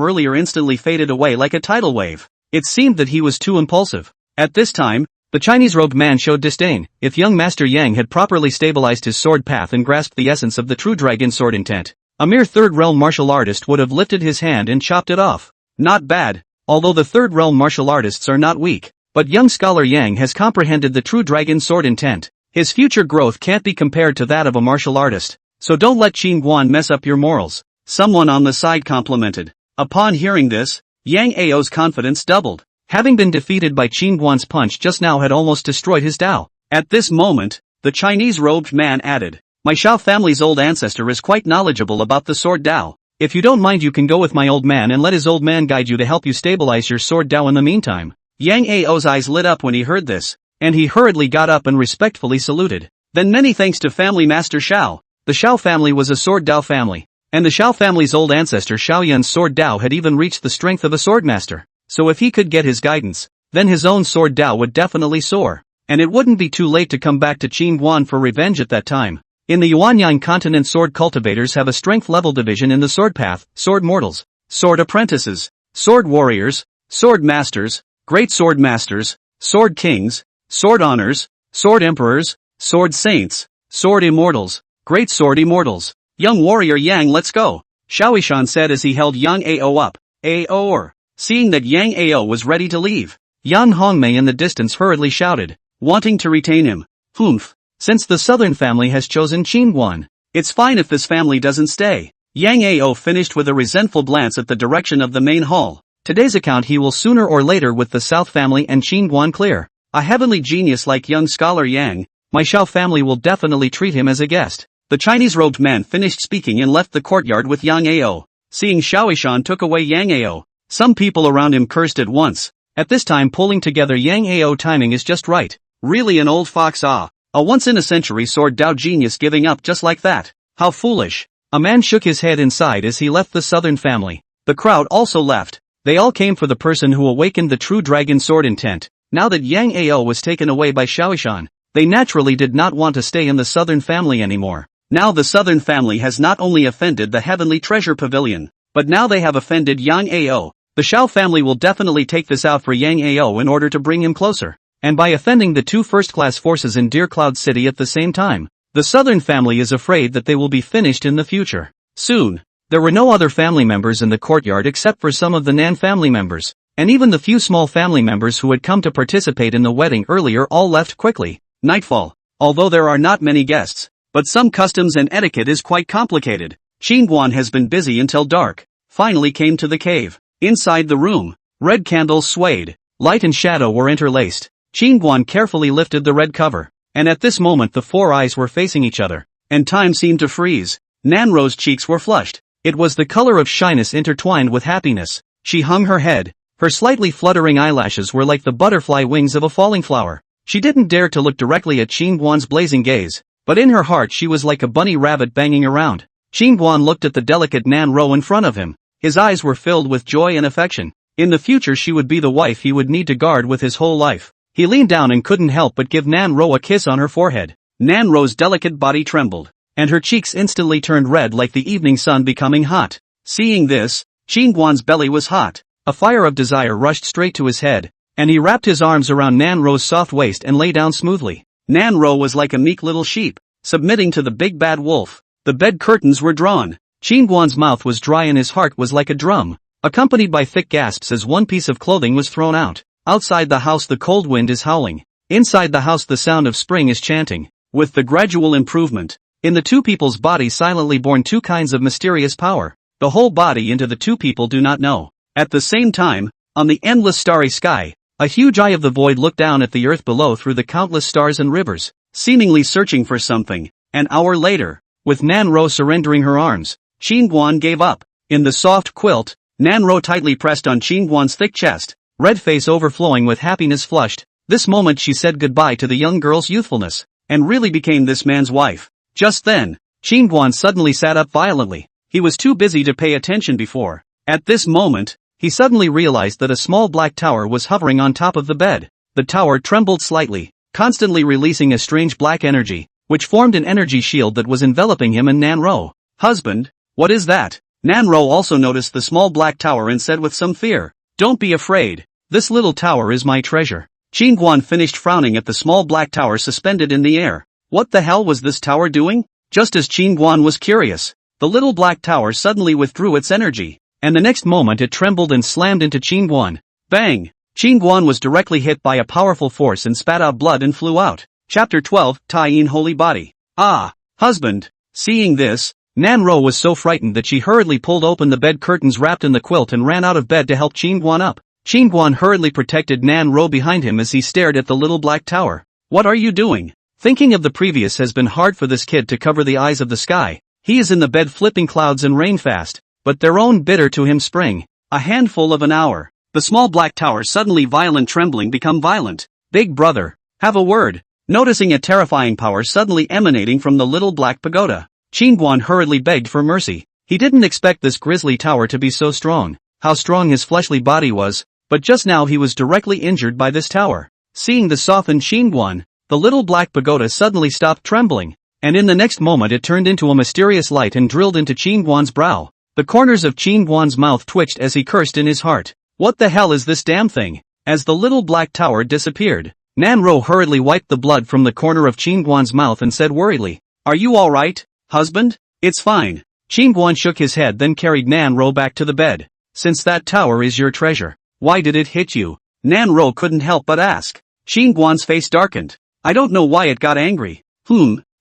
earlier instantly faded away like a tidal wave. It seemed that he was too impulsive. At this time, the Chinese-robed man showed disdain. If young Master Yang had properly stabilized his sword path and grasped the essence of the true dragon sword intent, a mere third-realm martial artist would have lifted his hand and chopped it off. Not bad, although the third-realm martial artists are not weak, but young scholar Yang has comprehended the true dragon sword intent. His future growth can't be compared to that of a martial artist, so don't let Qingguan mess up your morals. Someone on the side complimented. Upon hearing this, Yang Ao's confidence doubled. Having been defeated by Qingguan's punch just now had almost destroyed his Tao. At this moment, the Chinese-robed man added, "My Shao family's old ancestor is quite knowledgeable about the sword Tao. If you don't mind, you can go with my old man and let his old man guide you to help you stabilize your sword Tao in the meantime." Yang Ao's eyes lit up when he heard this, and he hurriedly got up and respectfully saluted. Then many thanks to family master Shao. The Shao family was a sword Tao family, and the Shao family's old ancestor Shao Yun's sword Tao had even reached the strength of a swordmaster. So if he could get his guidance, then his own sword Tao would definitely soar, and it wouldn't be too late to come back to Qingguan for revenge at that time. In the Yuanyang continent, sword cultivators have a strength level division in the sword path: sword mortals, sword apprentices, sword warriors, sword masters, great sword masters, sword kings, sword honors, sword emperors, sword saints, sword immortals, great sword immortals. Young warrior Yang, let's go, Shaoishan said as he held Yang Ao up. Aor. Seeing that Yang Ao was ready to leave, Yan Hongmei in the distance hurriedly shouted, wanting to retain him. Humph. Since the southern family has chosen Qingguan, it's fine if this family doesn't stay. Yang Ao finished with a resentful glance at the direction of the main hall. Today's account he will sooner or later with the South family and Qingguan clear. A heavenly genius like young scholar Yang, my Shao family will definitely treat him as a guest. The Chinese-robed man finished speaking and left the courtyard with Yang Ao. Seeing Shaoishan took away Yang Ao, some people around him cursed at once. At this time, pulling together Yang Ao timing is just right. Really an old fox, a once-in-a-century sword Tao genius giving up just like that. How foolish. A man shook his head inside as he left the southern family. The crowd also left. They all came for the person who awakened the true dragon sword intent. Now that Yang Ao was taken away by Shaoishan, they naturally did not want to stay in the southern family anymore. Now the southern family has not only offended the heavenly treasure pavilion, but now they have offended Yang Ao. The Shao family will definitely take this out for Yang Ao in order to bring him closer. And by offending the two first-class forces in Deer Cloud City at the same time, the southern family is afraid that they will be finished in the future. Soon, there were no other family members in the courtyard except for some of the Nan family members, and even the few small family members who had come to participate in the wedding earlier all left quickly. Nightfall. Although there are not many guests, but some customs and etiquette is quite complicated. Qingguan has been busy until dark, finally came to the cave. Inside the room, red candles swayed, Light and shadow were interlaced. Qingguan carefully lifted the red cover, and at this moment the four eyes were facing each other, and time seemed to freeze. Nanro's cheeks were flushed. It was the color of shyness intertwined with happiness. She hung her head. Her slightly fluttering eyelashes were like the butterfly wings of a falling flower. She didn't dare to look directly at Qingguan's blazing gaze, but in her heart she was like a bunny rabbit banging around. Qingguan looked at the delicate Nanro in front of him. His eyes were filled with joy and affection. In the future she would be the wife he would need to guard with his whole life. He leaned down and couldn't help but give Nanro a kiss on her forehead. Nanro's delicate body trembled, and her cheeks instantly turned red like the evening sun becoming hot. Seeing this, Qingguan's belly was hot. A fire of desire rushed straight to his head, and he wrapped his arms around Nanro's soft waist and lay down smoothly. Nanro was like a meek little sheep, submitting to the big bad wolf. The bed curtains were drawn. Qingguan's mouth was dry and his heart was like a drum, accompanied by thick gasps as one piece of clothing was thrown out. Outside the house the cold wind is howling. Inside the house the sound of spring is chanting. With the gradual improvement, in the two people's bodies silently born two kinds of mysterious power. The whole body into the two people do not know. At the same time, on the endless starry sky, a huge eye of the void looked down at the earth below through the countless stars and rivers, seemingly searching for something. An hour later, with Nanro surrendering her arms, Qingguan gave up. In the soft quilt, Nanro tightly pressed on Qingguan's thick chest, red face overflowing with happiness flushed. This moment she said goodbye to the young girl's youthfulness, and really became this man's wife. Just then, Qingguan suddenly sat up violently. He was too busy to pay attention before. At this moment, he suddenly realized that a small black tower was hovering on top of the bed. The tower trembled slightly, constantly releasing a strange black energy, which formed an energy shield that was enveloping him and Nanro. Husband, what is that? Nanro also noticed the small black tower and said with some fear, don't be afraid. This little tower is my treasure. Qingguan finished frowning at the small black tower suspended in the air. What the hell was this tower doing? Just as Qingguan was curious, the little black tower suddenly withdrew its energy, and the next moment it trembled and slammed into Qingguan. Bang! Qingguan was directly hit by a powerful force and spat out blood and flew out. Chapter 12, Tai-in Holy Body. Ah, husband! Seeing this, Nanro was so frightened that she hurriedly pulled open the bed curtains wrapped in the quilt and ran out of bed to help Qingguan up. Qingguan hurriedly protected Nanro behind him as he stared at the little black tower. What are you doing? Thinking of the previous has been hard for this kid to cover the eyes of the sky. He is in the bed flipping clouds and rain fast, but their own bitter to him spring. A handful of an hour. The small black tower suddenly violent trembling become violent. Big brother, have a word. Noticing a terrifying power suddenly emanating from the little black pagoda, Qingguan hurriedly begged for mercy. He didn't expect this grisly tower to be so strong, how strong his fleshly body was, but just now he was directly injured by this tower. Seeing the softened Qingguan, the little black pagoda suddenly stopped trembling, and in the next moment it turned into a mysterious light and drilled into Qingguan's brow. The corners of Qingguan's mouth twitched as he cursed in his heart. What the hell is this damn thing? As the little black tower disappeared, Nanro hurriedly wiped the blood from the corner of Qingguan's mouth and said worriedly, are you alright, husband? It's fine. Qingguan shook his head then carried Nanro back to the bed. Since that tower is your treasure, why did it hit you? Nanro couldn't help but ask. Qingguan's face darkened. I don't know why it got angry.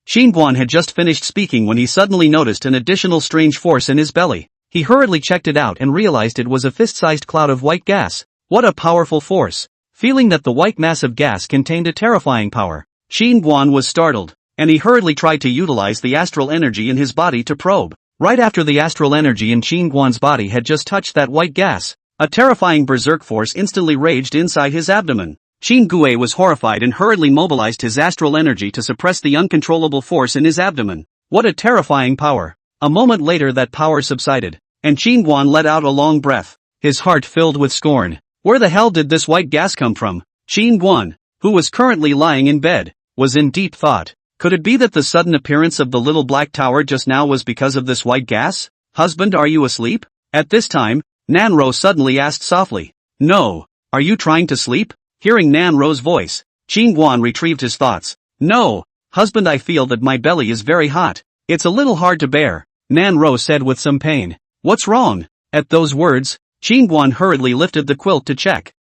Qingguan had just finished speaking when he suddenly noticed an additional strange force in his belly. He hurriedly checked it out and realized it was a fist-sized cloud of white gas. What a powerful force! Feeling that the white mass of gas contained a terrifying power, Qingguan was startled, and he hurriedly tried to utilize the astral energy in his body to probe. Right after the astral energy in Qingguan's body had just touched that white gas, a terrifying berserk force instantly raged inside his abdomen. Qingguan was horrified and hurriedly mobilized his astral energy to suppress the uncontrollable force in his abdomen. What a terrifying power! A moment later that power subsided, and Qingguan let out a long breath, his heart filled with scorn. Where the hell did this white gas come from? Qingguan, who was currently lying in bed, was in deep thought. Could it be that the sudden appearance of the little black tower just now was because of this white gas? Husband, are you asleep? At this time, Nanro suddenly asked softly. No. Are you trying to sleep? Hearing Nanro's voice, Qingguan retrieved his thoughts. No, husband, I feel that my belly is very hot. It's a little hard to bear, Nanro said with some pain. What's wrong? At those words, Qingguan hurriedly lifted the quilt to check.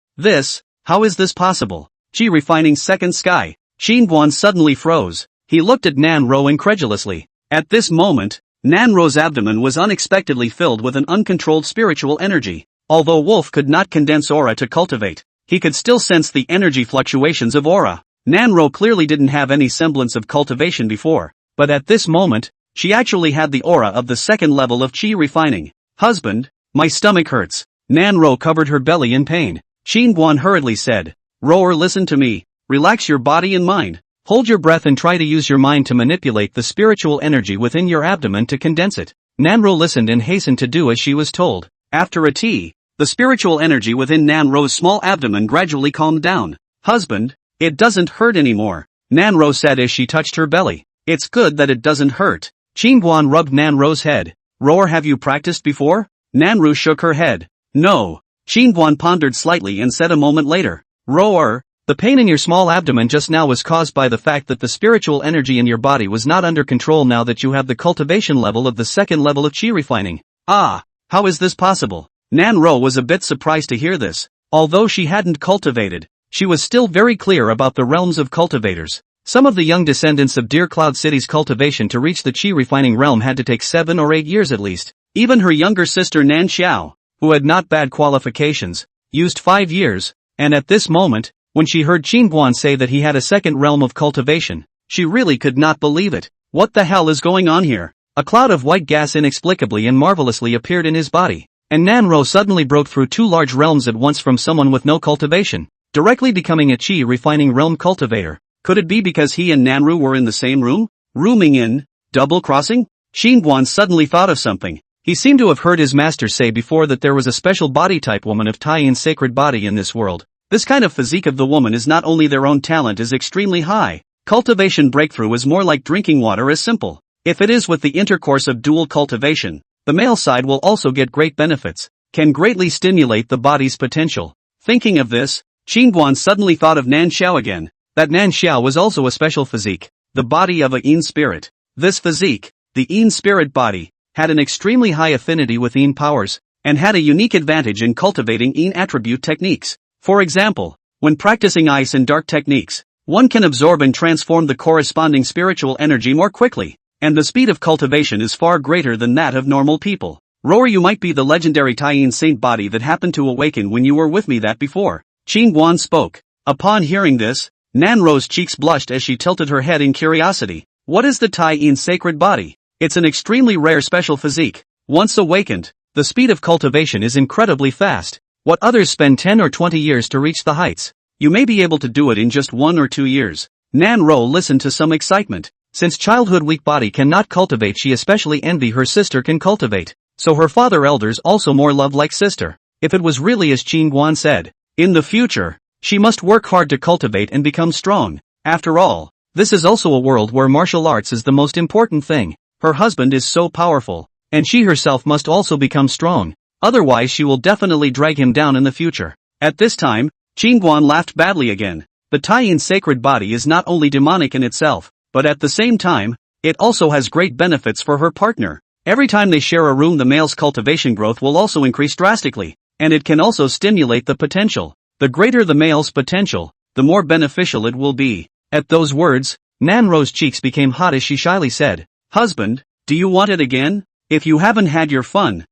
How is this possible? Refining second sky. Qingguan suddenly froze. He looked at Nanro incredulously. At this moment, Nanro's abdomen was unexpectedly filled with an uncontrolled spiritual energy. Although Wolf could not condense aura to cultivate, he could still sense the energy fluctuations of aura. Nanro clearly didn't have any semblance of cultivation before, but at this moment, she actually had the aura of the second level of chi refining. Husband, my stomach hurts. Nanro covered her belly in pain. Qingguan hurriedly said, Roer, listen to me. Relax your body and mind. Hold your breath and try to use your mind to manipulate the spiritual energy within your abdomen to condense it. Nanro listened and hastened to do as she was told. After a tea, the spiritual energy within Nanro's small abdomen gradually calmed down. Husband, it doesn't hurt anymore, Nanro said as she touched her belly. It's good that it doesn't hurt. Qingguan rubbed Nanro's head. Roer, have you practiced before? Nanro shook her head. No. Qingguan pondered slightly and said a moment later. Roer, the pain in your small abdomen just now was caused by the fact that the spiritual energy in your body was not under control now that you have the cultivation level of the second level of chi refining. Ah, how is this possible? Nanro was a bit surprised to hear this. Although she hadn't cultivated, she was still very clear about the realms of cultivators. Some of the young descendants of Deer Cloud City's cultivation to reach the chi refining realm had to take 7 or 8 years at least. Even her younger sister Nan Xiao, who had not bad qualifications, used 5 years, and at this moment, when she heard Qingguan say that he had a second realm of cultivation, she really could not believe it. What the hell is going on here? A cloud of white gas inexplicably and marvelously appeared in his body, and Nanro suddenly broke through 2 large realms at once from someone with no cultivation, directly becoming a chi refining realm cultivator. Could it be because he and Nanru were in the same room? Rooming in? Double-crossing? Qingguan suddenly thought of something. He seemed to have heard his master say before that there was a special body-type woman of Taiyin sacred body in this world. This kind of physique of the woman is not only their own talent is extremely high, cultivation breakthrough is more like drinking water as simple. If it is with the intercourse of dual cultivation, the male side will also get great benefits, can greatly stimulate the body's potential. Thinking of this, Qingguan suddenly thought of Nan Xiao again. That Nan Xiao was also a special physique, the body of a Yin spirit. This physique, the Yin spirit body, had an extremely high affinity with Yin powers, and had a unique advantage in cultivating Yin attribute techniques. For example, when practicing ice and dark techniques, one can absorb and transform the corresponding spiritual energy more quickly, and the speed of cultivation is far greater than that of normal people. Roer, you might be the legendary Taiyin saint body that happened to awaken when you were with me that before. Qingguan spoke. Upon hearing this, Nanro's cheeks blushed as she tilted her head in curiosity. What is the Taiyin sacred body? It's an extremely rare special physique. Once awakened, the speed of cultivation is incredibly fast. What others spend 10 or 20 years to reach the heights, you may be able to do it in just 1 or 2 years. Nanro listened to some excitement. Since childhood weak body cannot cultivate, she especially envy her sister can cultivate. So her father elders also more love like sister. If it was really as Qingguan said, in the future, she must work hard to cultivate and become strong. After all, this is also a world where martial arts is the most important thing. Her husband is so powerful, and she herself must also become strong. Otherwise she will definitely drag him down in the future. At this time, Qingguan laughed badly again. The Taiyin sacred body is not only demonic in itself, but at the same time, it also has great benefits for her partner. Every time they share a room, the male's cultivation growth will also increase drastically, and it can also stimulate the potential. The greater the male's potential, the more beneficial it will be. At those words, Nanro's cheeks became hot as she shyly said, Husband, do you want it again? If you haven't had your fun,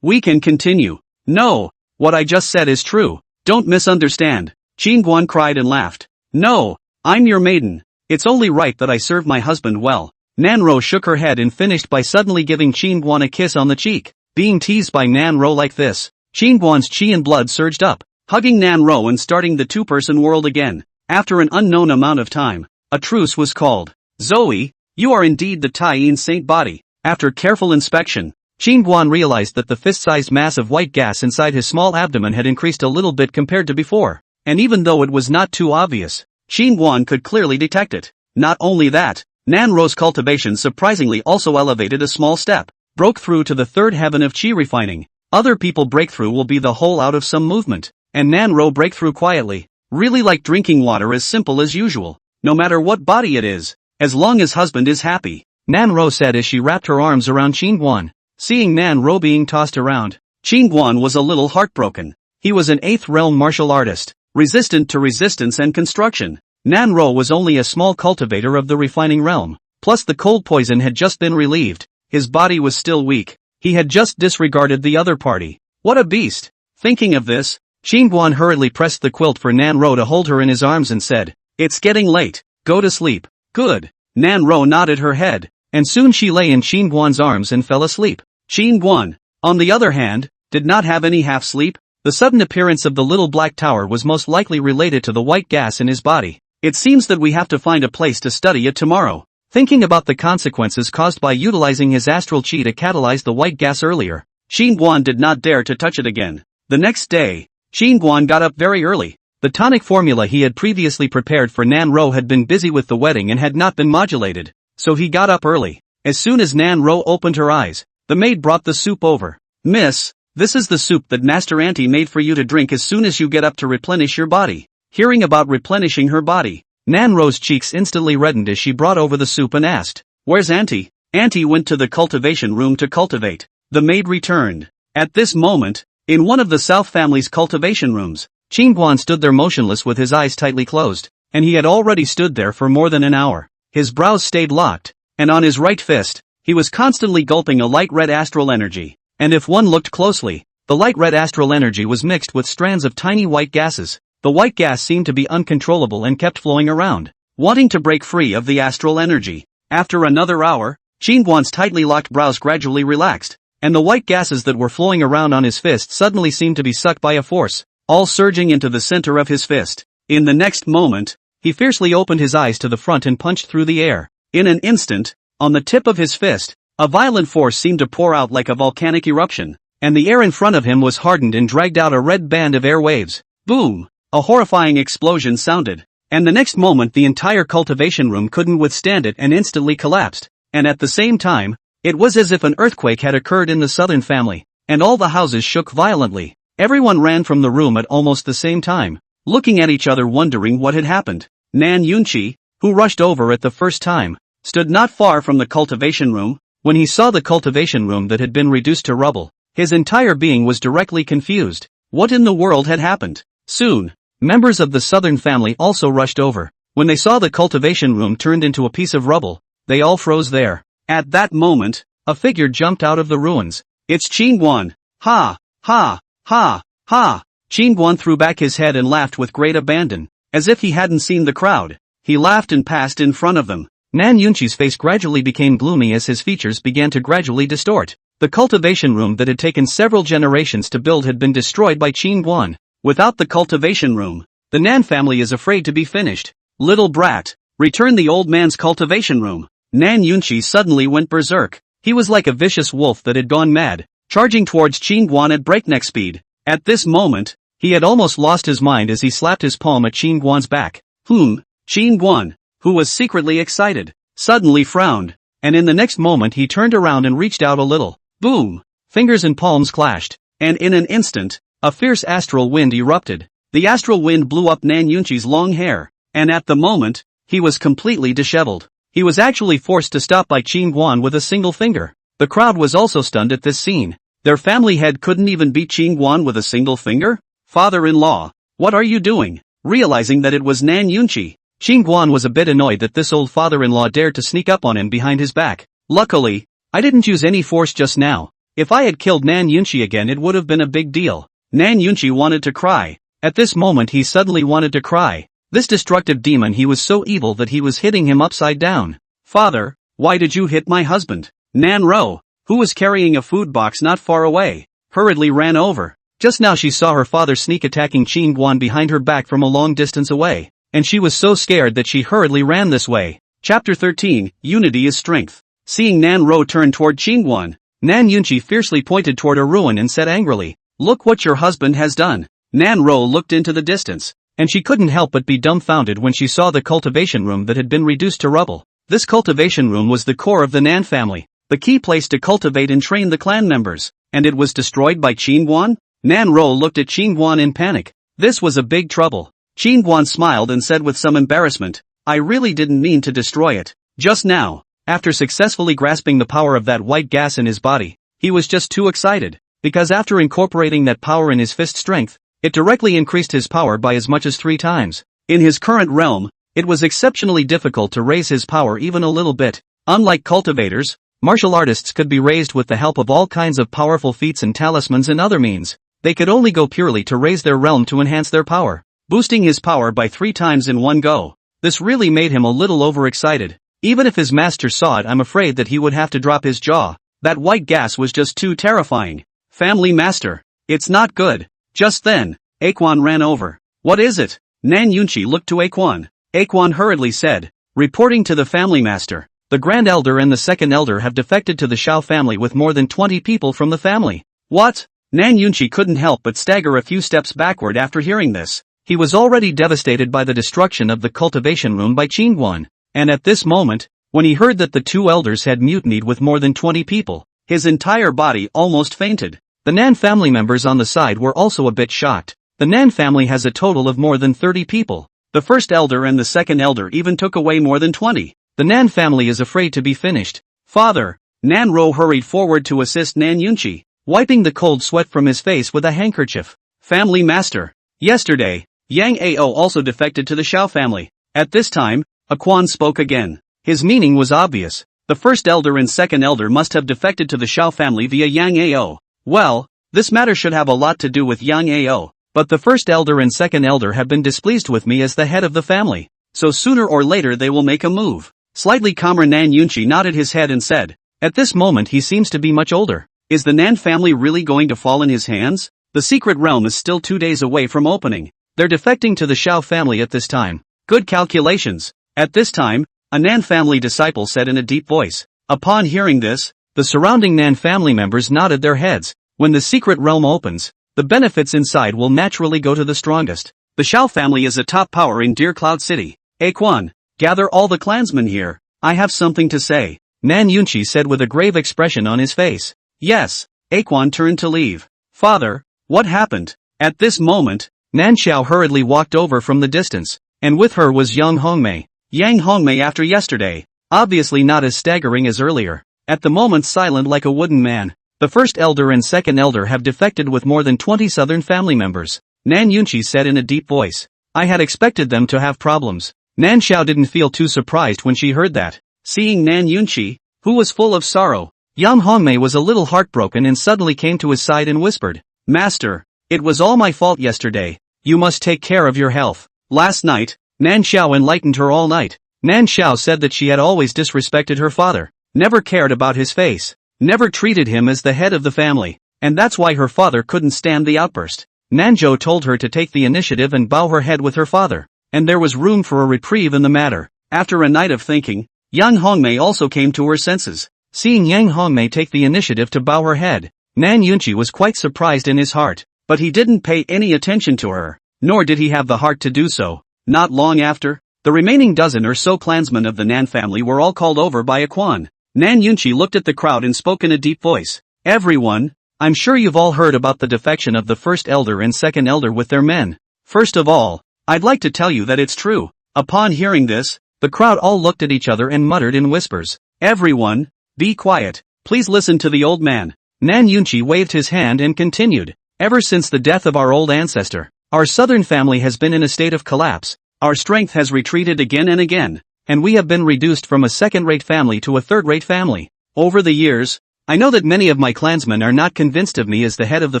we can continue. No, what I just said is true. Don't misunderstand. Qingguan cried and laughed. No, I'm your maiden. It's only right that I serve my husband well. Nanro shook her head and finished by suddenly giving Qingguan a kiss on the cheek. Being teased by Nanro like this, Qingguan's chi and blood surged up, hugging Nanro and starting the two-person world again. After an unknown amount of time, a truce was called. Zoe, you are indeed the Taiyin saint body. After careful inspection, Qingguan realized that the fist-sized mass of white gas inside his small abdomen had increased a little bit compared to before, and even though it was not too obvious, Qingguan could clearly detect it. Not only that, Nanro's cultivation surprisingly also elevated a small step, broke through to the third heaven of chi refining. Other people breakthrough will be the whole out of some movement, and Nanro breakthrough quietly, really like drinking water, as simple as usual, no matter what body it is, as long as husband is happy, Nanro said as she wrapped her arms around Qingguan. Seeing Nanro being tossed around, Qingguan was a little heartbroken. He was an 8th realm martial artist, resistant to resistance and construction. Nanro was only a small cultivator of the refining realm, plus the cold poison had just been relieved. His body was still weak. He had just disregarded the other party. What a beast! Thinking of this, Guan hurriedly pressed the quilt for Nan Ro to hold her in his arms and said, "It's getting late, go to sleep." "Good." Nan Ro nodded her head, and soon she lay in Guan's arms and fell asleep. Guan, on the other hand, did not have any half-sleep. The sudden appearance of the little black tower was most likely related to the white gas in his body. "It seems that we have to find a place to study it tomorrow." Thinking about the consequences caused by utilizing his astral chi to catalyze the white gas earlier, Guan did not dare to touch it again. The next day, Guan got up very early. The tonic formula he had previously prepared for Nan Ro had been busy with the wedding and had not been modulated, so he got up early. As soon as Nan Ro opened her eyes, the maid brought the soup over. "Miss, this is the soup that Master Auntie made for you to drink as soon as you get up to replenish your body." Hearing about replenishing her body, Nan Ro's cheeks instantly reddened as she brought over the soup and asked, "Where's Auntie?" "Auntie went to the cultivation room to cultivate," the maid returned. At this moment, in one of the South family's cultivation rooms, Guan stood there motionless with his eyes tightly closed, and he had already stood there for more than an hour. His brows stayed locked, and on his right fist, he was constantly gulping a light red astral energy, and if one looked closely, the light red astral energy was mixed with strands of tiny white gases. The white gas seemed to be uncontrollable and kept flowing around, wanting to break free of the astral energy. After another hour, Guan's tightly locked brows gradually relaxed, and the white gases that were flowing around on his fist suddenly seemed to be sucked by a force, all surging into the center of his fist. In the next moment, he fiercely opened his eyes to the front and punched through the air. In an instant, on the tip of his fist, a violent force seemed to pour out like a volcanic eruption, and the air in front of him was hardened and dragged out a red band of air waves. Boom! A horrifying explosion sounded, and the next moment the entire cultivation room couldn't withstand it and instantly collapsed, and at the same time, it was as if an earthquake had occurred in the Southern family, and all the houses shook violently. Everyone ran from the room at almost the same time, looking at each other wondering what had happened. Nan Yunchi, who rushed over at the first time, stood not far from the cultivation room. When he saw the cultivation room that had been reduced to rubble, his entire being was directly confused. What in the world had happened? Soon, members of the Southern family also rushed over. When they saw the cultivation room turned into a piece of rubble, they all froze there. At that moment, a figure jumped out of the ruins. "It's Guan! Ha! Ha! Ha! Ha!" Guan threw back his head and laughed with great abandon, as if he hadn't seen the crowd. He laughed and passed in front of them. Nan Yunchi's face gradually became gloomy as his features began to gradually distort. The cultivation room that had taken several generations to build had been destroyed by Guan. Without the cultivation room, the Nan family is afraid to be finished. "Little brat, return the old man's cultivation room." Nan Yunchi suddenly went berserk. He was like a vicious wolf that had gone mad, charging towards Guan at breakneck speed. At this moment, he had almost lost his mind as he slapped his palm at Guan's back. Guan, who was secretly excited, suddenly frowned, and in the next moment he turned around and reached out a little. Boom! Fingers and palms clashed, and in an instant, a fierce astral wind erupted. The astral wind blew up Nan Yunchi's long hair, and at the moment, he was completely disheveled. He was actually forced to stop by Guan with a single finger. The crowd was also stunned at this scene. Their family head couldn't even beat Guan with a single finger? "Father-in-law, what are you doing?" Realizing that it was Nan Yunchi, Guan was a bit annoyed that this old father-in-law dared to sneak up on him behind his back. "Luckily, I didn't use any force just now. If I had killed Nan Yunchi again it would have been a big deal." Nan Yunchi wanted to cry. At this moment he suddenly wanted to cry. This destructive demon, he was so evil that he was hitting him upside down. "Father, why did you hit my husband?" Nan Ro, who was carrying a food box not far away, hurriedly ran over. Just now she saw her father sneak attacking Guan behind her back from a long distance away, and she was so scared that she hurriedly ran this way. Chapter 13, Unity is Strength. Seeing Nan Ro turn toward Guan, Nan Yunchi fiercely pointed toward a ruin and said angrily, "Look what your husband has done." Nan Ro looked into the distance, and she couldn't help but be dumbfounded when she saw the cultivation room that had been reduced to rubble. This cultivation room was the core of the Nan family, the key place to cultivate and train the clan members, and it was destroyed by Guan? Nan Ro looked at Guan in panic. This was a big trouble. Guan smiled and said with some embarrassment, "I really didn't mean to destroy it. Just now, after successfully grasping the power of that white gas in his body, he was just too excited, because after incorporating that power in his fist strength, it directly increased his power by as much as 3 times. In his current realm, it was exceptionally difficult to raise his power even a little bit. Unlike cultivators, martial artists could be raised with the help of all kinds of powerful feats and talismans and other means. They could only go purely to raise their realm to enhance their power, boosting his power by 3 times in one go. This really made him a little overexcited. Even if his master saw it, I'm afraid that he would have to drop his jaw. That white gas was just too terrifying. Family master. It's not good. Just then, Aquan ran over. What is it? Nan Yunchi looked to Aquan. Aquan hurriedly said, reporting to the family master. The Grand Elder and the Second Elder have defected to the Shao family with more than 20 people from the family. What? Nan Yunchi couldn't help but stagger a few steps backward after hearing this. He was already devastated by the destruction of the cultivation room by Qingguan, and at this moment, when he heard that the 2 elders had mutinied with more than 20 people, his entire body almost fainted. The Nan family members on the side were also a bit shocked. The Nan family has a total of more than 30 people. The First Elder and the Second Elder even took away more than 20. The Nan family is afraid to be finished. Father! Nan Ro hurried forward to assist Nan Yunchi, wiping the cold sweat from his face with a handkerchief. Family master. Yesterday, Yang Ao also defected to the Shao family. At this time, Aquan spoke again. His meaning was obvious. The First Elder and Second Elder must have defected to the Shao family via Yang Ao. Well, this matter should have a lot to do with Yang Ao, but the First Elder and Second Elder have been displeased with me as the head of the family, so sooner or later they will make a move. Slightly calmer Nan Yunchi nodded his head and said, at this moment he seems to be much older. Is the Nan family really going to fall in his hands? The secret realm is still 2 days away from opening. They're defecting to the Shao family at this time. Good calculations. At this time, a Nan family disciple said in a deep voice. Upon hearing this, the surrounding Nan family members nodded their heads. When the secret realm opens, the benefits inside will naturally go to the strongest. The Shao family is a top power in Deer Cloud City. Aquan, gather all the clansmen here. I have something to say. Nan Yunchi said with a grave expression on his face. Yes. Aquan turned to leave. Father, what happened? At this moment, Nan Xiao hurriedly walked over from the distance, and with her was Yang Hongmei. Yang Hongmei after yesterday, obviously not as staggering as earlier, at the moment silent like a wooden man. The First Elder and Second Elder have defected with more than 20 southern family members. Nan Yunchi said in a deep voice. I had expected them to have problems. Nan Xiao didn't feel too surprised when she heard that. Seeing Nan Yunchi, who was full of sorrow, Yang Hongmei was a little heartbroken and suddenly came to his side and whispered, Master, it was all my fault yesterday. You must take care of your health. Last night, Nan Xiao enlightened her all night. Nan Xiao said that she had always disrespected her father, never cared about his face, never treated him as the head of the family, and that's why her father couldn't stand the outburst. Nanzhou told her to take the initiative and bow her head with her father, and there was room for a reprieve in the matter. After a night of thinking, Yang Hongmei also came to her senses. Seeing Yang Hongmei take the initiative to bow her head, Nan Yunchi was quite surprised in his heart, but he didn't pay any attention to her, nor did he have the heart to do so. Not long after, the remaining dozen or so clansmen of the Nan family were all called over by Aquan. Nan Yunchi looked at the crowd and spoke in a deep voice. Everyone, I'm sure you've all heard about the defection of the First Elder and Second Elder with their men. First of all, I'd like to tell you that it's true. Upon hearing this, the crowd all looked at each other and muttered in whispers. Everyone, be quiet. Please listen to the old man. Nan Yunchi waved his hand and continued. Ever since the death of our old ancestor, our southern family has been in a state of collapse. Our strength has retreated again and again, and we have been reduced from a second-rate family to a third-rate family. Over the years, I know that many of my clansmen are not convinced of me as the head of the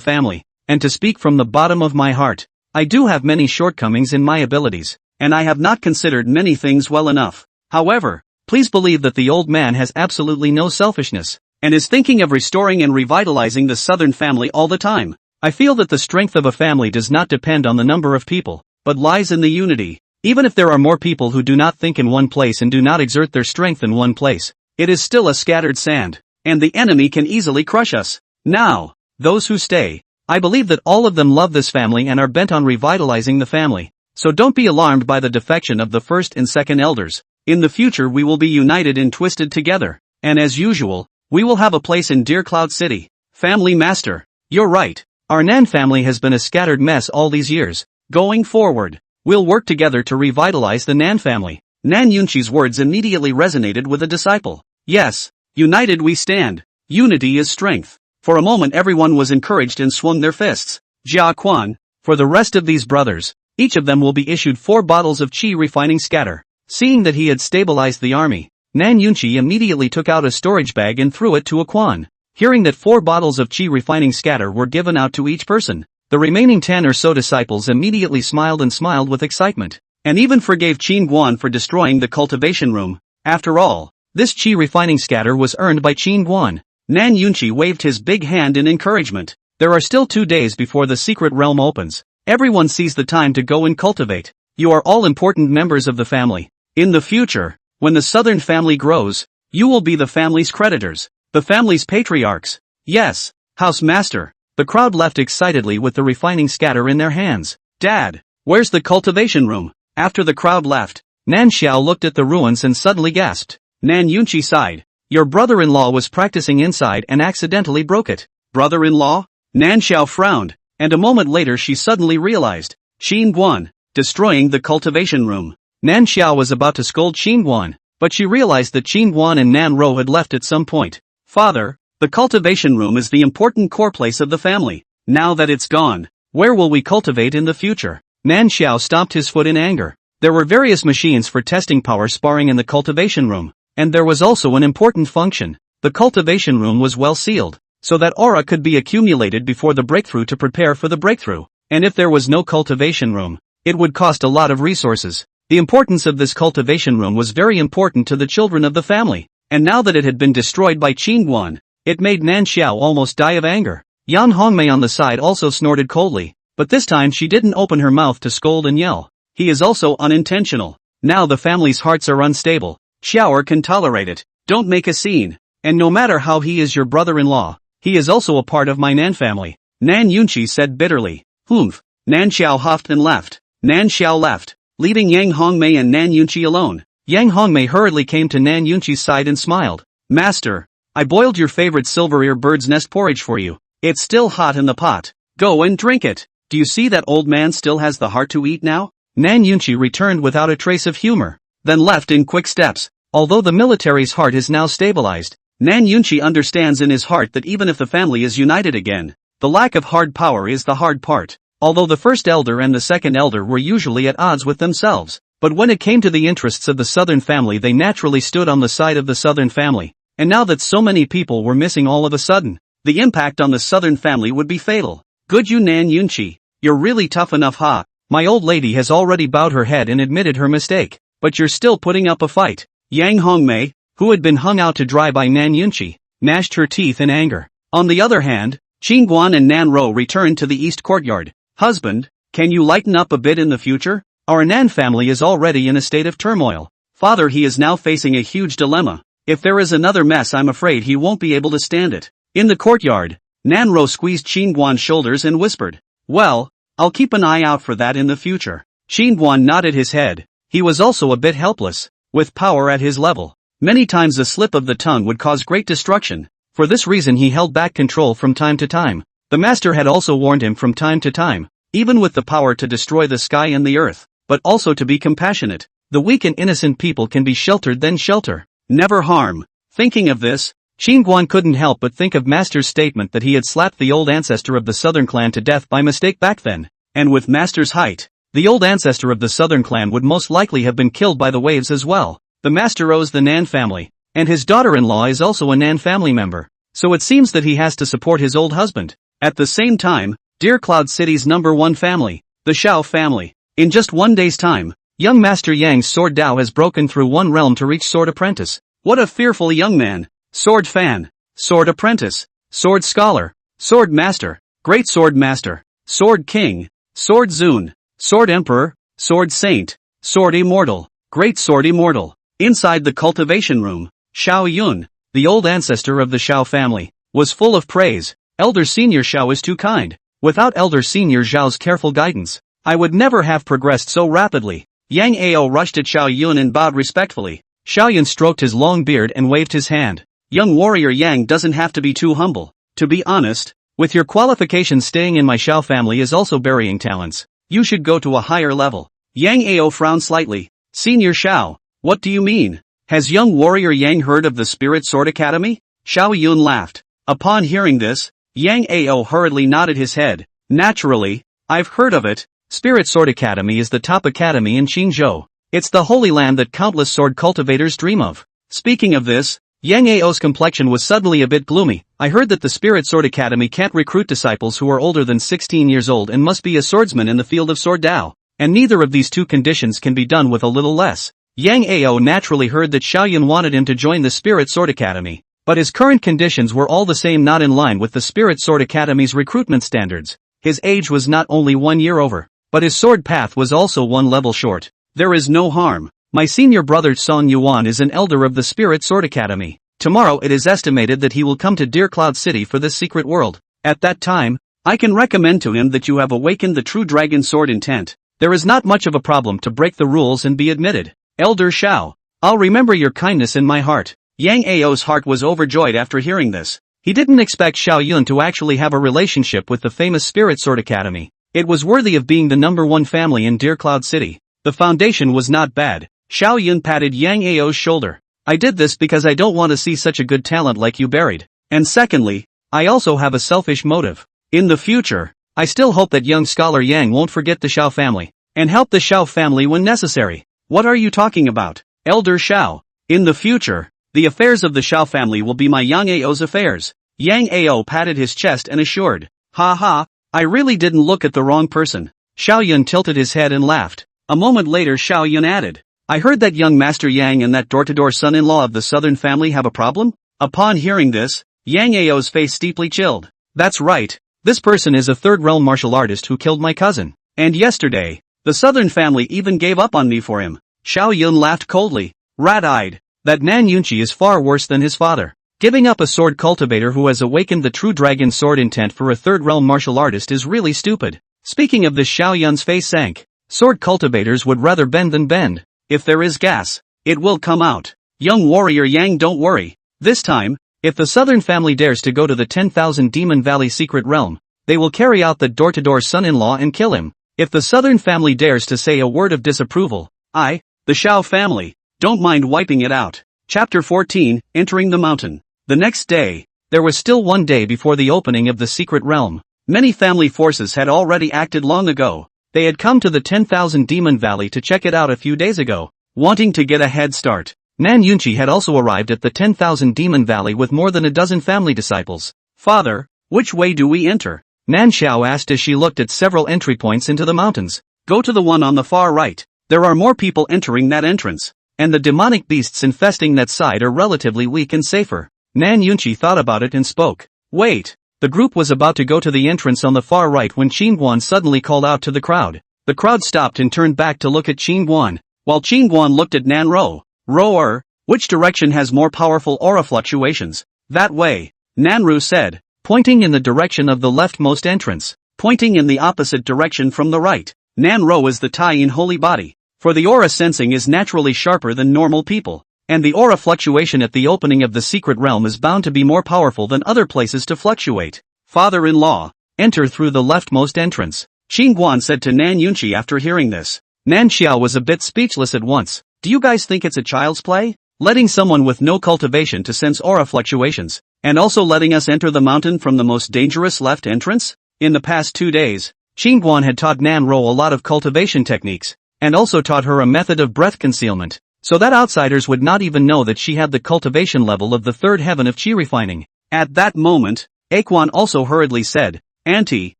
family, and to speak from the bottom of my heart, I do have many shortcomings in my abilities, and I have not considered many things well enough. However, please believe that the old man has absolutely no selfishness, and is thinking of restoring and revitalizing the southern family all the time. I feel that the strength of a family does not depend on the number of people, but lies in the unity. Even if there are more people who do not think in one place and do not exert their strength in one place, it is still a scattered sand, and the enemy can easily crush us. Now, those who stay, I believe that all of them love this family and are bent on revitalizing the family. So don't be alarmed by the defection of the first and second elders. In the future we will be united and twisted together, and as usual, we will have a place in Deer Cloud City. Family Master, you're right. Our Nan family has been a scattered mess all these years. Going forward, we'll work together to revitalize the Nan family. Nan Yunchi's words immediately resonated with the disciple. Yes, united we stand. Unity is strength. For a moment everyone was encouraged and swung their fists. Jia Quan, for the rest of these brothers, each of them will be issued 4 bottles of qi refining scatter. Seeing that he had stabilized the army, Nan Yunchi immediately took out a storage bag and threw it to Aquan. Hearing that 4 bottles of qi refining scatter were given out to each person, The remaining 10 or so disciples immediately smiled with excitement, and even forgave Qin Guan for destroying the cultivation room. After all, this chi refining scatter was earned by Qin Guan. Nan Yunqi waved his big hand in encouragement. There are still 2 days before the secret realm opens. Everyone sees the time to go and cultivate. You are all important members of the family. In the future, when the southern family grows, you will be the family's creditors, the family's patriarchs. Yes, house master. The crowd left excitedly with the refining scatter in their hands. Dad, where's the cultivation room? After the crowd left, Nan Xiao looked at the ruins and suddenly gasped. Nan Yunqi sighed. Your brother-in-law was practicing inside and accidentally broke it. Brother-in-law? Nan Xiao frowned, and a moment later she suddenly realized. Qin Guan, destroying the cultivation room. Nan Xiao was about to scold Qin Guan, but she realized that Qin Guan and Nan Ro had left at some point. Father, the cultivation room is the important core place of the family. Now that it's gone, where will we cultivate in the future? Nan Xiao stomped his foot in anger. There were various machines for testing power sparring in the cultivation room, and there was also an important function. The cultivation room was well sealed, so that aura could be accumulated before the breakthrough to prepare for the breakthrough. And if there was no cultivation room, it would cost a lot of resources. The importance of this cultivation room was very important to the children of the family, and now that it had been destroyed by Qin Guan, it made Nan Xiao almost die of anger. Yan Hongmei on the side also snorted coldly, but this time she didn't open her mouth to scold and yell. He is also unintentional. Now the family's hearts are unstable. Xiaoer can tolerate it. Don't make a scene. And no matter how he is your brother-in-law, he is also a part of my Nan family. Nan Yunqi said bitterly. Humph. Nan Xiao huffed and left. Nan Xiao left, leaving Yang Hongmei and Nan Yunqi alone. Yang Hongmei hurriedly came to Nan Yunqi's side and smiled. Master, I boiled your favorite silver-ear bird's nest porridge for you. It's still hot in the pot. Go and drink it. Do you see that old man still has the heart to eat now? Nan Yunqi returned without a trace of humor, then left in quick steps. Although the military's heart is now stabilized, Nan Yunqi understands in his heart that even if the family is united again, the lack of hard power is the hard part. Although the first elder and the second elder were usually at odds with themselves, but when it came to the interests of the southern family they naturally stood on the side of the southern family. And now that so many people were missing all of a sudden, the impact on the southern family would be fatal. Good you Nan Yunqi, you're really tough enough huh? My old lady has already bowed her head and admitted her mistake, but you're still putting up a fight. Yang Hongmei, who had been hung out to dry by Nan Yunqi, gnashed her teeth in anger. On the other hand, Qin Guan and Nan Ro returned to the east courtyard. Husband, can you lighten up a bit in the future? Our Nan family is already in a state of turmoil. Father, he is now facing a huge dilemma. If there is another mess I'm afraid he won't be able to stand it. In the courtyard, Nan Ro squeezed Qin Guan's shoulders and whispered. Well, I'll keep an eye out for that in the future. Qin Guan nodded his head. He was also a bit helpless. With power at his level, many times a slip of the tongue would cause great destruction. For this reason he held back control from time to time. The master had also warned him from time to time, even with the power to destroy the sky and the earth, but also to be compassionate. The weak and innocent people can be sheltered then shelter. Never harm. Thinking of this, Qin Guan couldn't help but think of Master's statement that he had slapped the old ancestor of the southern clan to death by mistake back then. And with Master's height, the old ancestor of the southern clan would most likely have been killed by the waves as well. The master owes the Nan family, and his daughter-in-law is also a Nan family member, so it seems that he has to support his old husband. At the same time, Dear Cloud City's #1 family, the Xiao family. In just 1 day's time, young Master Yang's sword Dao has broken through one realm to reach Sword Apprentice. What a fearful young man! Sword Fan, Sword Apprentice, Sword Scholar, Sword Master, Great Sword Master, Sword King, Sword Zun, Sword Emperor, Sword Saint, Sword Immortal, Great Sword Immortal. Inside the cultivation room, Xiao Yun, the old ancestor of the Xiao family, was full of praise. Elder Senior Xiao is too kind. Without Elder Senior Zhao's careful guidance, I would never have progressed so rapidly. Yang Ao rushed at Xiao Yun and bowed respectfully. Xiao Yun stroked his long beard and waved his hand. Young warrior Yang doesn't have to be too humble. To be honest, with your qualifications staying in my Xiao family is also burying talents. You should go to a higher level. Yang Ao frowned slightly. Senior Xiao, what do you mean? Has young warrior Yang heard of the Spirit Sword Academy? Xiao Yun laughed. Upon hearing this, Yang Ao hurriedly nodded his head. Naturally, I've heard of it. Spirit Sword Academy is the top academy in Qingzhou. It's the holy land that countless sword cultivators dream of. Speaking of this, Yang Ao's complexion was suddenly a bit gloomy. I heard that the Spirit Sword Academy can't recruit disciples who are older than 16 years old and must be a swordsman in the field of sword Dao. And neither of these two conditions can be done with a little less. Yang Ao naturally heard that Xiaoyun wanted him to join the Spirit Sword Academy, but his current conditions were all the same not in line with the Spirit Sword Academy's recruitment standards. His age was not only 1 year over, but his sword path was also 1 level short. There is no harm. My senior brother Song Yuan is an elder of the Spirit Sword Academy. Tomorrow it is estimated that he will come to Deer Cloud City for this secret world. At that time, I can recommend to him that you have awakened the true dragon sword intent. There is not much of a problem to break the rules and be admitted. Elder Xiao, I'll remember your kindness in my heart. Yang Ao's heart was overjoyed after hearing this. He didn't expect Xiaoyun to actually have a relationship with the famous Spirit Sword Academy. It was worthy of being the #1 family in Deer Cloud City. The foundation was not bad. Xiaoyun patted Yang Ao's shoulder. I did this because I don't want to see such a good talent like you buried. And secondly, I also have a selfish motive. In the future, I still hope that young scholar Yang won't forget the Xiao family, and help the Xiao family when necessary. What are you talking about, Elder Xiao? In the future, the affairs of the Xiao family will be my Yang Ao's affairs. Yang Ao patted his chest and assured. Ha ha, I really didn't look at the wrong person. Xiaoyun tilted his head and laughed. A moment later Xiaoyun added. I heard that young Master Yang and that door-to-door son-in-law of the southern family have a problem? Upon hearing this, Yang Ao's face steeply chilled. That's right, this person is a third-realm martial artist who killed my cousin. And yesterday, the southern family even gave up on me for him. Xiaoyun laughed coldly, rat-eyed. That Nan Yunqi is far worse than his father. Giving up a sword cultivator who has awakened the true dragon sword intent for a third-realm martial artist is really stupid. Speaking of this, Xiaoyun's face sank. Sword cultivators would rather bend than bend. If there is gas, it will come out. Young warrior Yang, don't worry. This time, if the southern family dares to go to the 10,000 Demon Valley secret realm, they will carry out the door-to-door son-in-law and kill him. If the southern family dares to say a word of disapproval, I, the Xiao family, don't mind wiping it out. Chapter 14, Entering the Mountain. The next day, there was still 1 day before the opening of the secret realm. Many family forces had already acted long ago. They had come to the 10,000 Demon Valley to check it out a few days ago, wanting to get a head start. Nan Yunqi had also arrived at the 10,000 Demon Valley with more than a dozen family disciples. Father, which way do we enter? Nan Xiao asked as she looked at several entry points into the mountains. Go to the one on the far right. There are more people entering that entrance, and the demonic beasts infesting that side are relatively weak and safer. Nan Yunqi thought about it and spoke. Wait. The group was about to go to the entrance on the far right when Qingguan suddenly called out to the crowd. The crowd stopped and turned back to look at Qingguan, while Qingguan looked at Nanro. Roar, which direction has more powerful aura fluctuations? That way, Nanru said, pointing in the direction of the leftmost entrance, pointing in the opposite direction from the right. Nanro is the Tai in holy body, for the aura sensing is naturally sharper than normal people. And the aura fluctuation at the opening of the secret realm is bound to be more powerful than other places to fluctuate. Father-in-law, enter through the leftmost entrance. Qingguan said to Nan Yunqi after hearing this. Nan Xiao was a bit speechless at once. Do you guys think it's a child's play? Letting someone with no cultivation to sense aura fluctuations, and also letting us enter the mountain from the most dangerous left entrance? In the past 2 days, Qingguan had taught Nanro a lot of cultivation techniques, and also taught her a method of breath concealment, so that outsiders would not even know that she had the cultivation level of the third heaven of qi refining. At that moment, Aquan also hurriedly said, Auntie,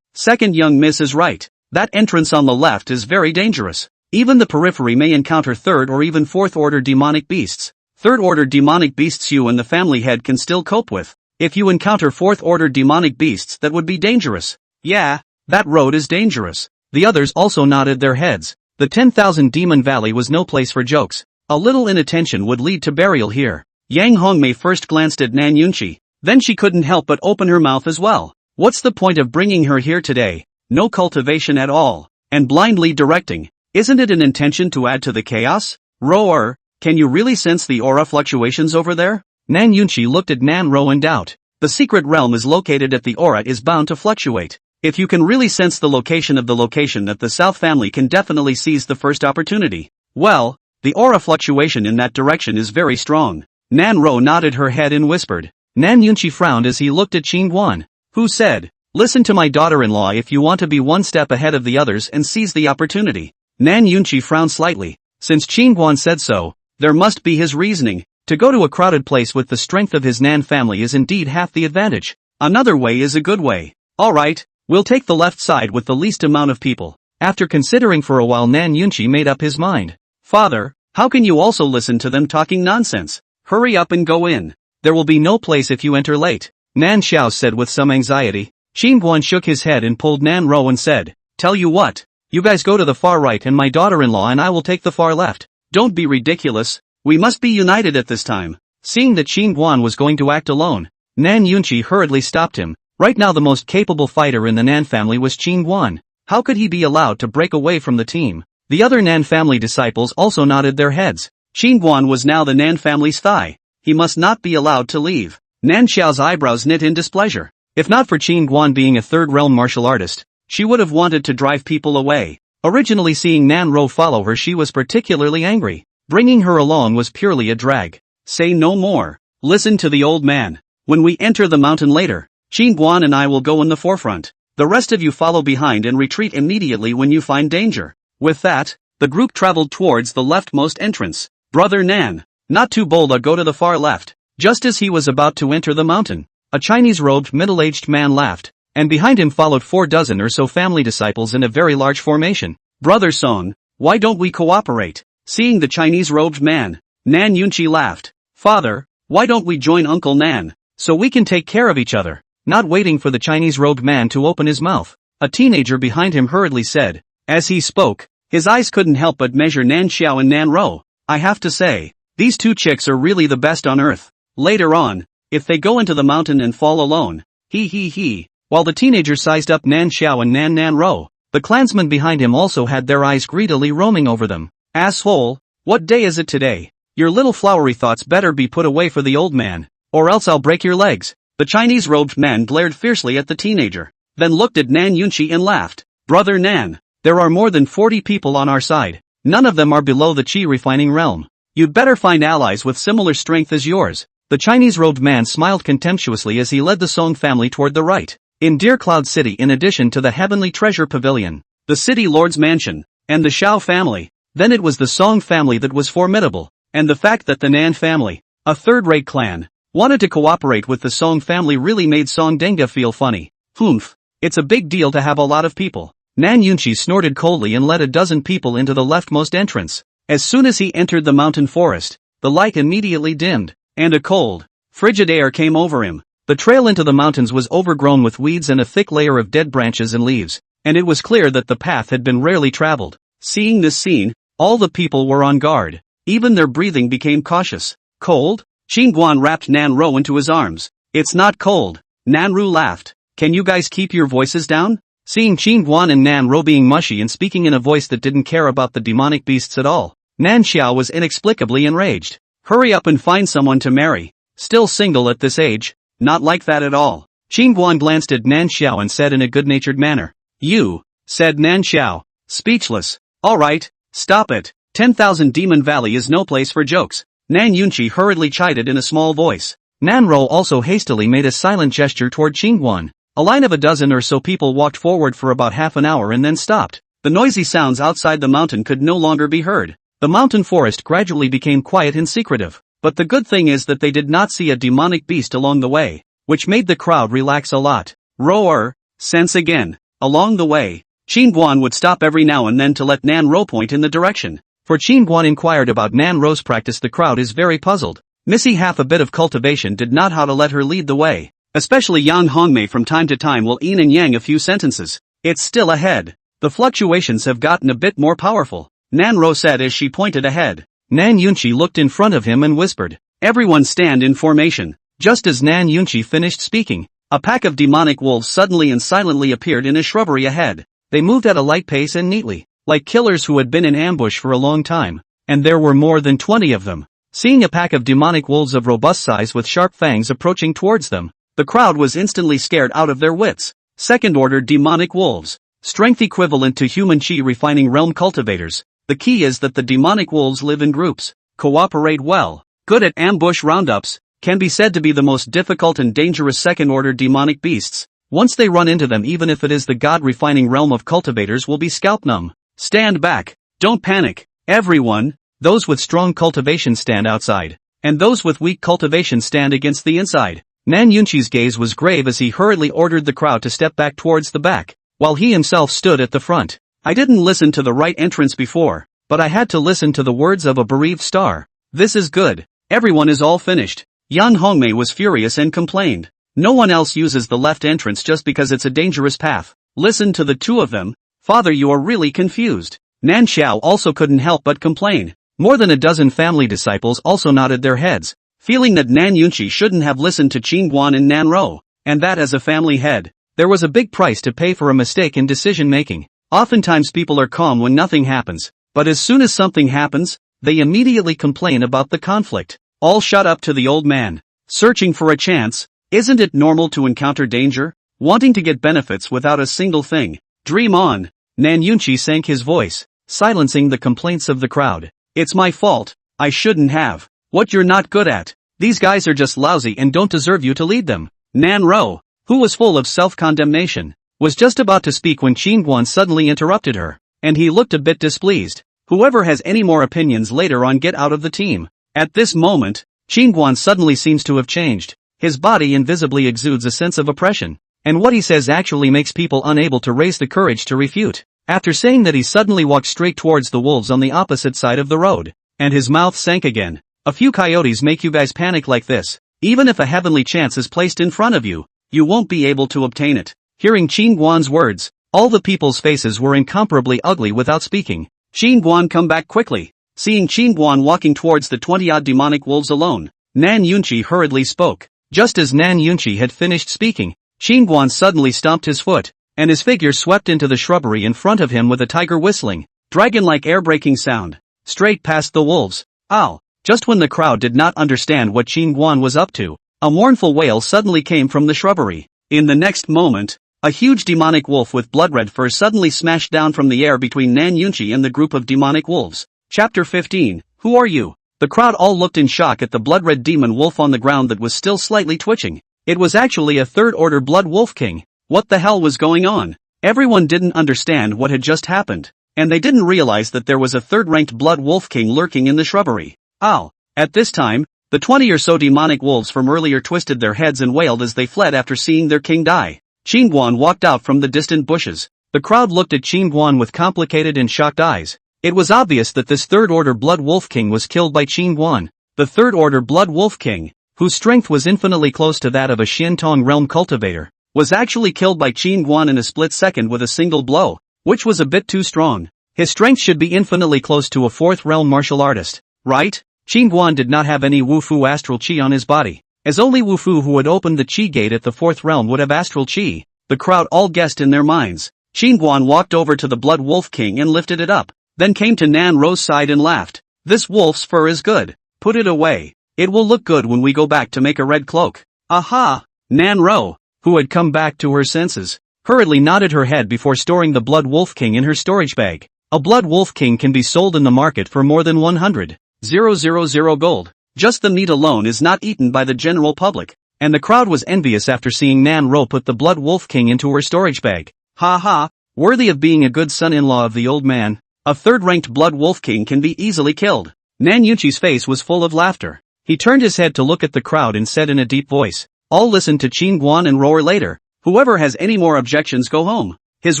second young miss is right. That entrance on the left is very dangerous. Even the periphery may encounter third or even fourth order demonic beasts. Third order demonic beasts you and the family head can still cope with. If you encounter fourth order demonic beasts, that would be dangerous. Yeah, that road is dangerous. The others also nodded their heads. The 10,000 Demon Valley was no place for jokes. A little inattention would lead to burial here. Yang Hongmei first glanced at Nan Yunqi, then she couldn't help but open her mouth as well. What's the point of bringing her here today? No cultivation at all, and blindly directing. Isn't it an intention to add to the chaos? Roar, can you really sense the aura fluctuations over there? Nan Yunqi looked at Nan Ro in doubt. The secret realm is located at the aura is bound to fluctuate. If you can really sense the location of the location that the South family can definitely seize the first opportunity. Well, the aura fluctuation in that direction is very strong. Nan Ro nodded her head and whispered. Nan Yunqi frowned as he looked at Qingguan, who said, Listen to my daughter-in-law if you want to be one step ahead of the others and seize the opportunity. Nan Yunqi frowned slightly. Since Qingguan said so, there must be his reasoning. To go to a crowded place with the strength of his Nan family is indeed half the advantage. Another way is a good way. Alright, we'll take the left side with the least amount of people. After considering for a while, Nan Yunchi made up his mind. Father, how can you also listen to them talking nonsense? Hurry up and go in. There will be no place if you enter late. Nan Xiao said with some anxiety. Xinguan shook his head and pulled Nan Ro and said, tell you what, you guys go to the far right and my daughter-in-law and I will take the far left. Don't be ridiculous, we must be united at this time. Seeing that Xinguan was going to act alone, Nan Yunchi hurriedly stopped him. Right now the most capable fighter in the Nan family was Xinguan. How could he be allowed to break away from the team? The other Nan family disciples also nodded their heads. Xinguan was now the Nan family's thigh. He must not be allowed to leave. Nan Xiao's eyebrows knit in displeasure. If not for Xinguan being a third realm martial artist, she would have wanted to drive people away. Originally seeing Nan Ro follow her, she was particularly angry. Bringing her along was purely a drag. Say no more. Listen to the old man. When we enter the mountain later, Xinguan and I will go in the forefront. The rest of you follow behind and retreat immediately when you find danger. With that, the group traveled towards the leftmost entrance. Brother Nan, not too bold, go to the far left. Just as he was about to enter the mountain, a Chinese-robed middle-aged man laughed, and behind him followed 4 dozen or so family disciples in a very large formation. Brother Song, why don't we cooperate? Seeing the Chinese-robed man, Nan Yunchi laughed. Father, why don't we join Uncle Nan, so we can take care of each other? Not waiting for the Chinese-robed man to open his mouth, a teenager behind him hurriedly said. As he spoke, his eyes couldn't help but measure Nan Xiao and Nan Ro. I have to say, these 2 chicks are really the best on earth. Later on, if they go into the mountain and fall alone, he. While the teenager sized up Nan Xiao and Nan Ro, the clansmen behind him also had their eyes greedily roaming over them. Asshole, what day is it today? Your little flowery thoughts better be put away for the old man, or else I'll break your legs. The Chinese-robed man glared fiercely at the teenager, then looked at Nan Yunchi and laughed. Brother Nan, there are more than 40 people on our side. None of them are below the Qi refining realm. You'd better find allies with similar strength as yours. The Chinese-robed man smiled contemptuously as he led the Song family toward the right. In Deer Cloud City, in addition to the Heavenly Treasure Pavilion, the City Lord's Mansion, and the Shao family, then it was the Song family that was formidable, and the fact that the Nan family, a third-rate clan, wanted to cooperate with the Song family really made Song Denga feel funny. Humph, it's a big deal to have a lot of people. Nan Yunchi snorted coldly and led 12 people into the leftmost entrance. As soon as he entered the mountain forest, the light immediately dimmed, and a cold, frigid air came over him. The trail into the mountains was overgrown with weeds and a thick layer of dead branches and leaves, and it was clear that the path had been rarely traveled. Seeing this scene, all the people were on guard. Even their breathing became cautious. Cold? Xinguan wrapped Nan Ro into his arms. It's not cold. Nan Ru laughed. Can you guys keep your voices down? Seeing Xinguan and Nan Ro being mushy and speaking in a voice that didn't care about the demonic beasts at all, Nan Xiao was inexplicably enraged. Hurry up and find someone to marry. Still single at this age? Not like that at all. Xinguan glanced at Nan Xiao and said in a good-natured manner. You, said Nan Xiao, speechless. Alright, stop it. 10,000 Demon Valley is no place for jokes. Nan Yunchi hurriedly chided in a small voice. Nan Ro also hastily made a silent gesture toward Xinguan. A line of 12 or so people walked forward for about half an hour and then stopped. The noisy sounds outside the mountain could no longer be heard. The mountain forest gradually became quiet and secretive. But the good thing is that they did not see a demonic beast along the way, which made the crowd relax a lot. Roar, sense again. Along the way, Xinguan would stop every now and then to let Nan Ro point in the direction. For Xinguan inquired about Nan Ro's practice. The crowd is very puzzled. Missy half a bit of cultivation did not how to let her lead the way. Especially Yang Hongmei from time to time will yin and yang a few sentences. It's still ahead. The fluctuations have gotten a bit more powerful, Nan Ro said as she pointed ahead. Nan Yunchi looked in front of him and whispered, everyone stand in formation. Just as Nan Yunchi finished speaking, a pack of demonic wolves suddenly and silently appeared in a shrubbery ahead. They moved at a light pace and neatly, like killers who had been in ambush for a long time, and there were more than 20 of them. Seeing a pack of demonic wolves of robust size with sharp fangs approaching towards them, the crowd was instantly scared out of their wits. Second-order demonic wolves, strength equivalent to human chi refining realm cultivators. The key is that the demonic wolves live in groups, cooperate well, good at ambush roundups, can be said to be the most difficult and dangerous second-order demonic beasts. Once they run into them, even if it is the god-refining realm of cultivators, will be scalp numb. Stand back, don't panic, everyone. Those with strong cultivation stand outside. and those with weak cultivation stand against the inside. Nan Yunqi's gaze was grave as he hurriedly ordered the crowd to step back towards the back, while he himself stood at the front. I didn't listen to the right entrance before, but I had to listen to the words of a bereaved star. This is good. Everyone is all finished. Yan Hongmei was furious and complained. No one else uses the left entrance just because it's a dangerous path. Listen to the two of them. Father, you are really confused. Nan Xiao also couldn't help but complain. More than a dozen family disciples also nodded their heads, feeling that Nan Yunqi shouldn't have listened to Qin Guan and Nan Ro, and that as a family head, there was a big price to pay for a mistake in decision-making. Oftentimes people are calm when nothing happens, but as soon as something happens, they immediately complain about the conflict. All shut up to the old man. Searching for a chance, isn't it normal to encounter danger? Wanting to get benefits without a single thing. Dream on. Nan Yunqi sank his voice, silencing the complaints of the crowd. It's my fault. I shouldn't have. What you're not good at. These guys are just lousy and don't deserve you to lead them. Nan Ro, who was full of self-condemnation, was just about to speak when Qin Guan suddenly interrupted her, and he looked a bit displeased. Whoever has any more opinions later on, get out of the team. At this moment, Qin Guan suddenly seems to have changed. His body invisibly exudes a sense of oppression, and what he says actually makes people unable to raise the courage to refute. After saying that, he suddenly walked straight towards the wolves on the opposite side of the road, and his mouth sank again. A few coyotes make you guys panic like this. Even if a heavenly chance is placed in front of you, you won't be able to obtain it. Hearing Qin Guan's words, all the people's faces were incomparably ugly without speaking. Qin Guan, come back quickly. Seeing Qin Guan walking towards the 20-odd demonic wolves alone, Nan Yunqi hurriedly spoke. Just as Nan Yunqi had finished speaking, Qin Guan suddenly stomped his foot, and his figure swept into the shrubbery in front of him with a tiger whistling, dragon-like air-breaking sound, straight past the wolves. Ow! Just when the crowd did not understand what Qin Guan was up to, a mournful wail suddenly came from the shrubbery. In the next moment, a huge demonic wolf with blood-red fur suddenly smashed down from the air between Nan Yunqi and the group of demonic wolves. Chapter 15. Who are you? The crowd all looked in shock at the blood-red demon wolf on the ground that was still slightly twitching. It was actually a third-order blood wolf king. What the hell was going on? Everyone didn't understand what had just happened, and they didn't realize that there was a third-ranked blood wolf king lurking in the shrubbery. Ow! At this time, the 20 or so demonic wolves from earlier twisted their heads and wailed as they fled after seeing their king die. Qin Guan walked out from the distant bushes. The crowd looked at Qin Guan with complicated and shocked eyes. It was obvious that this third-order blood wolf king was killed by Qin Guan. The third-order blood wolf king, whose strength was infinitely close to that of a Xiantong realm cultivator, was actually killed by Qin Guan in a split second with a single blow, which was a bit too strong. His strength should be infinitely close to a fourth realm martial artist, right? Qin Guan did not have any Wufu astral qi on his body, as only Wufu who had opened the qi gate at the fourth realm would have astral qi. The crowd all guessed in their minds. Qin Guan walked over to the blood wolf king and lifted it up, then came to Nan Ro's side and laughed. This wolf's fur is good. Put it away. It will look good when we go back to make a red cloak. Aha! Nan Ro, who had come back to her senses, hurriedly nodded her head before storing the blood wolf king in her storage bag. A blood wolf king can be sold in the market for more than 100,000 gold. Just the meat alone is not eaten by the general public, and the crowd was envious after seeing Nan Ro put the blood wolf king into her storage bag. Ha ha, worthy of being a good son-in-law of the old man. A third-ranked blood wolf king can be easily killed. Nan Yunqi's face was full of laughter. He turned his head to look at the crowd and said in a deep voice, "I'll listen to Qin Guan and roar later. Whoever has any more objections, go home." His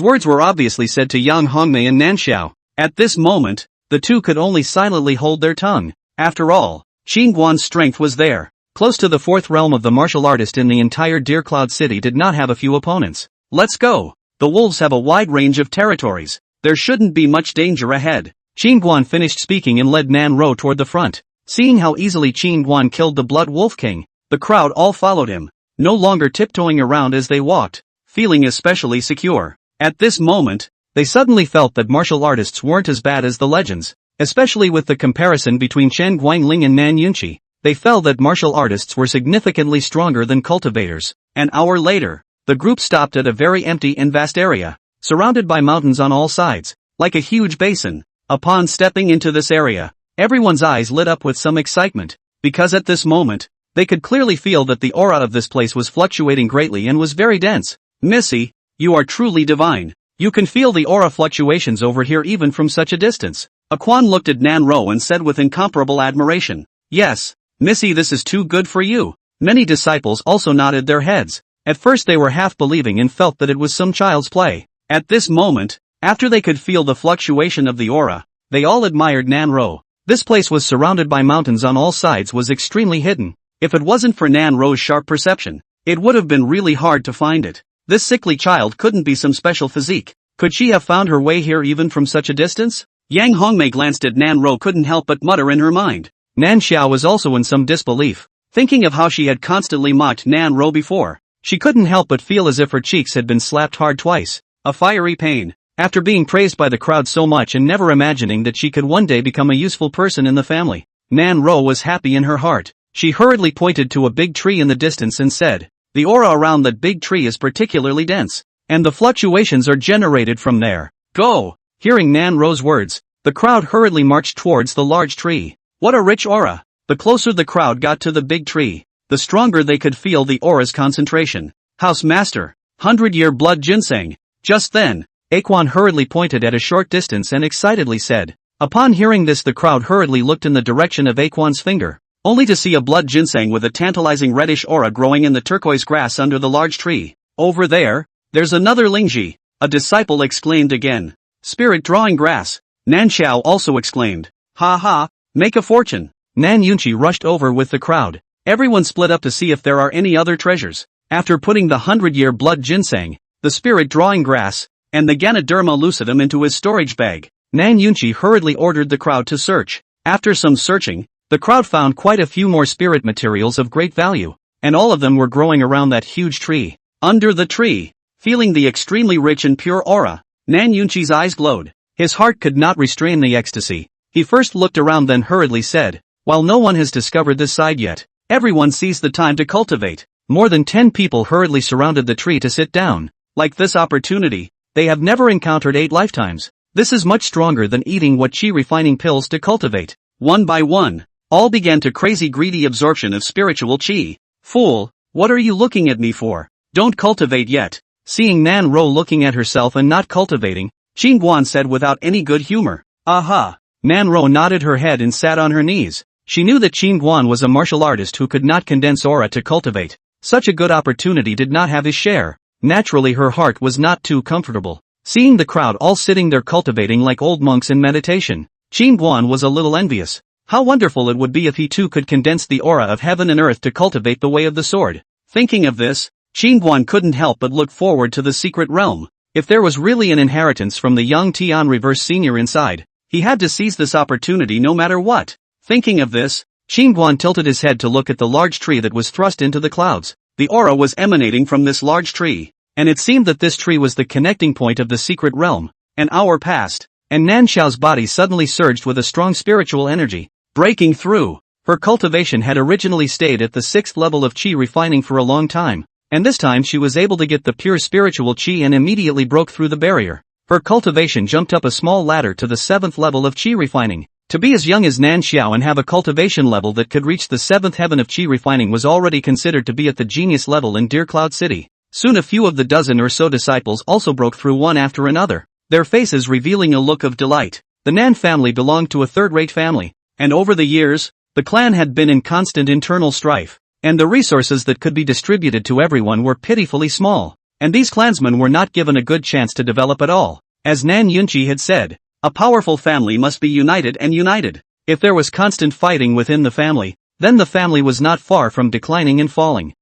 words were obviously said to Yang Hongmei and Nan Xiao. At this moment, the two could only silently hold their tongue. After all, Qin Guan's strength was there. Close to the fourth realm of the martial artist in the entire Deer Cloud City did not have a few opponents. Let's go. The wolves have a wide range of territories. There shouldn't be much danger ahead. Qin Guan finished speaking and led Nan Ro toward the front. Seeing how easily Qin Guan killed the blood wolf king, the crowd all followed him, no longer tiptoeing around as they walked, feeling especially secure. At this moment, they suddenly felt that martial artists weren't as bad as the legends, especially with the comparison between Chen Guangling and Nan Yunqi. They felt that martial artists were significantly stronger than cultivators. An hour later, the group stopped at a very empty and vast area, surrounded by mountains on all sides, like a huge basin. Upon stepping into this area, everyone's eyes lit up with some excitement, because at this moment, they could clearly feel that the aura of this place was fluctuating greatly and was very dense. Missy, you are truly divine. You can feel the aura fluctuations over here even from such a distance. Quan looked at Nan Ro and said with incomparable admiration, "Yes, Missy, this is too good for you. Many disciples also nodded their heads. At first they were half believing and felt that it was some child's play. At this moment, after they could feel the fluctuation of the aura, they all admired Nanro. This place was surrounded by mountains on all sides, was extremely hidden. If it wasn't for Nanro's sharp perception, it would have been really hard to find it. This sickly child couldn't be some special physique. Could she have found her way here even from such a distance? Yang Hongmei glanced at Nanro, couldn't help but mutter in her mind. Nan Xiao was also in some disbelief. Thinking of how she had constantly mocked Nanro before, she couldn't help but feel as if her cheeks had been slapped hard twice. A fiery pain. After being praised by the crowd so much and never imagining that she could one day become a useful person in the family, Nanro was happy in her heart. She hurriedly pointed to a big tree in the distance and said, "The aura around that big tree is particularly dense, and the fluctuations are generated from there. Go!" Hearing Nanro's words, the crowd hurriedly marched towards the large tree. What a rich aura! The closer the crowd got to the big tree, the stronger they could feel the aura's concentration. House Master, 100-year blood ginseng. Just then, Aquan hurriedly pointed at a short distance and excitedly said. Upon hearing this, the crowd hurriedly looked in the direction of Aquan's finger, only to see a blood ginseng with a tantalizing reddish aura growing in the turquoise grass under the large tree. Over there, there's another Lingji, a disciple exclaimed again. Spirit drawing grass. Nan Xiao also exclaimed. Ha ha, make a fortune. Nan Yunqi rushed over with the crowd. Everyone split up to see if there are any other treasures. After putting the 100-year blood ginseng, the spirit drawing grass, and the Ganoderma lucidum into his storage bag, Nan Yunqi hurriedly ordered the crowd to search. After some searching, the crowd found quite a few more spirit materials of great value, and all of them were growing around that huge tree. Under the tree, feeling the extremely rich and pure aura, Nan Yunqi's eyes glowed. His heart could not restrain the ecstasy. He first looked around, then hurriedly said, "While no one has discovered this side yet, everyone seized the time to cultivate." More than 10 people hurriedly surrounded the tree to sit down. Like this opportunity, they have never encountered 8 lifetimes. This is much stronger than eating what chi refining pills to cultivate. One by one, all began to crazy greedy absorption of spiritual chi. Fool, what are you looking at me for? Don't cultivate yet. Seeing Nan Ro looking at herself and not cultivating, Qin Guan said without any good humor. Aha! Nan Ro nodded her head and sat on her knees. She knew that Qin Guan was a martial artist who could not condense aura to cultivate. Such a good opportunity did not have his share. Naturally her heart was not too comfortable. Seeing the crowd all sitting there cultivating like old monks in meditation, Qin Guan was a little envious. How wonderful it would be if he too could condense the aura of heaven and earth to cultivate the way of the sword. Thinking of this, Qin Guan couldn't help but look forward to the secret realm. If there was really an inheritance from the young Tian Reverse Senior inside, he had to seize this opportunity no matter what. Thinking of this, Qin Guan tilted his head to look at the large tree that was thrust into the clouds. The aura was emanating from this large tree, and it seemed that this tree was the connecting point of the secret realm. An hour passed, and Nan Xiao's body suddenly surged with a strong spiritual energy, breaking through. Her cultivation had originally stayed at the 6th level of chi refining for a long time, and this time she was able to get the pure spiritual chi and immediately broke through the barrier. Her cultivation jumped up a small ladder to the 7th level of chi refining. To be as young as Nan Xiao and have a cultivation level that could reach the 7th heaven of chi refining was already considered to be at the genius level in Deer Cloud City. Soon a few of the dozen or so disciples also broke through one after another, their faces revealing a look of delight. The Nan family belonged to a third-rate family, and over the years, the clan had been in constant internal strife, and the resources that could be distributed to everyone were pitifully small, and these clansmen were not given a good chance to develop at all. As Nan Yunqi had said, a powerful family must be united and united. If there was constant fighting within the family, then the family was not far from declining and falling.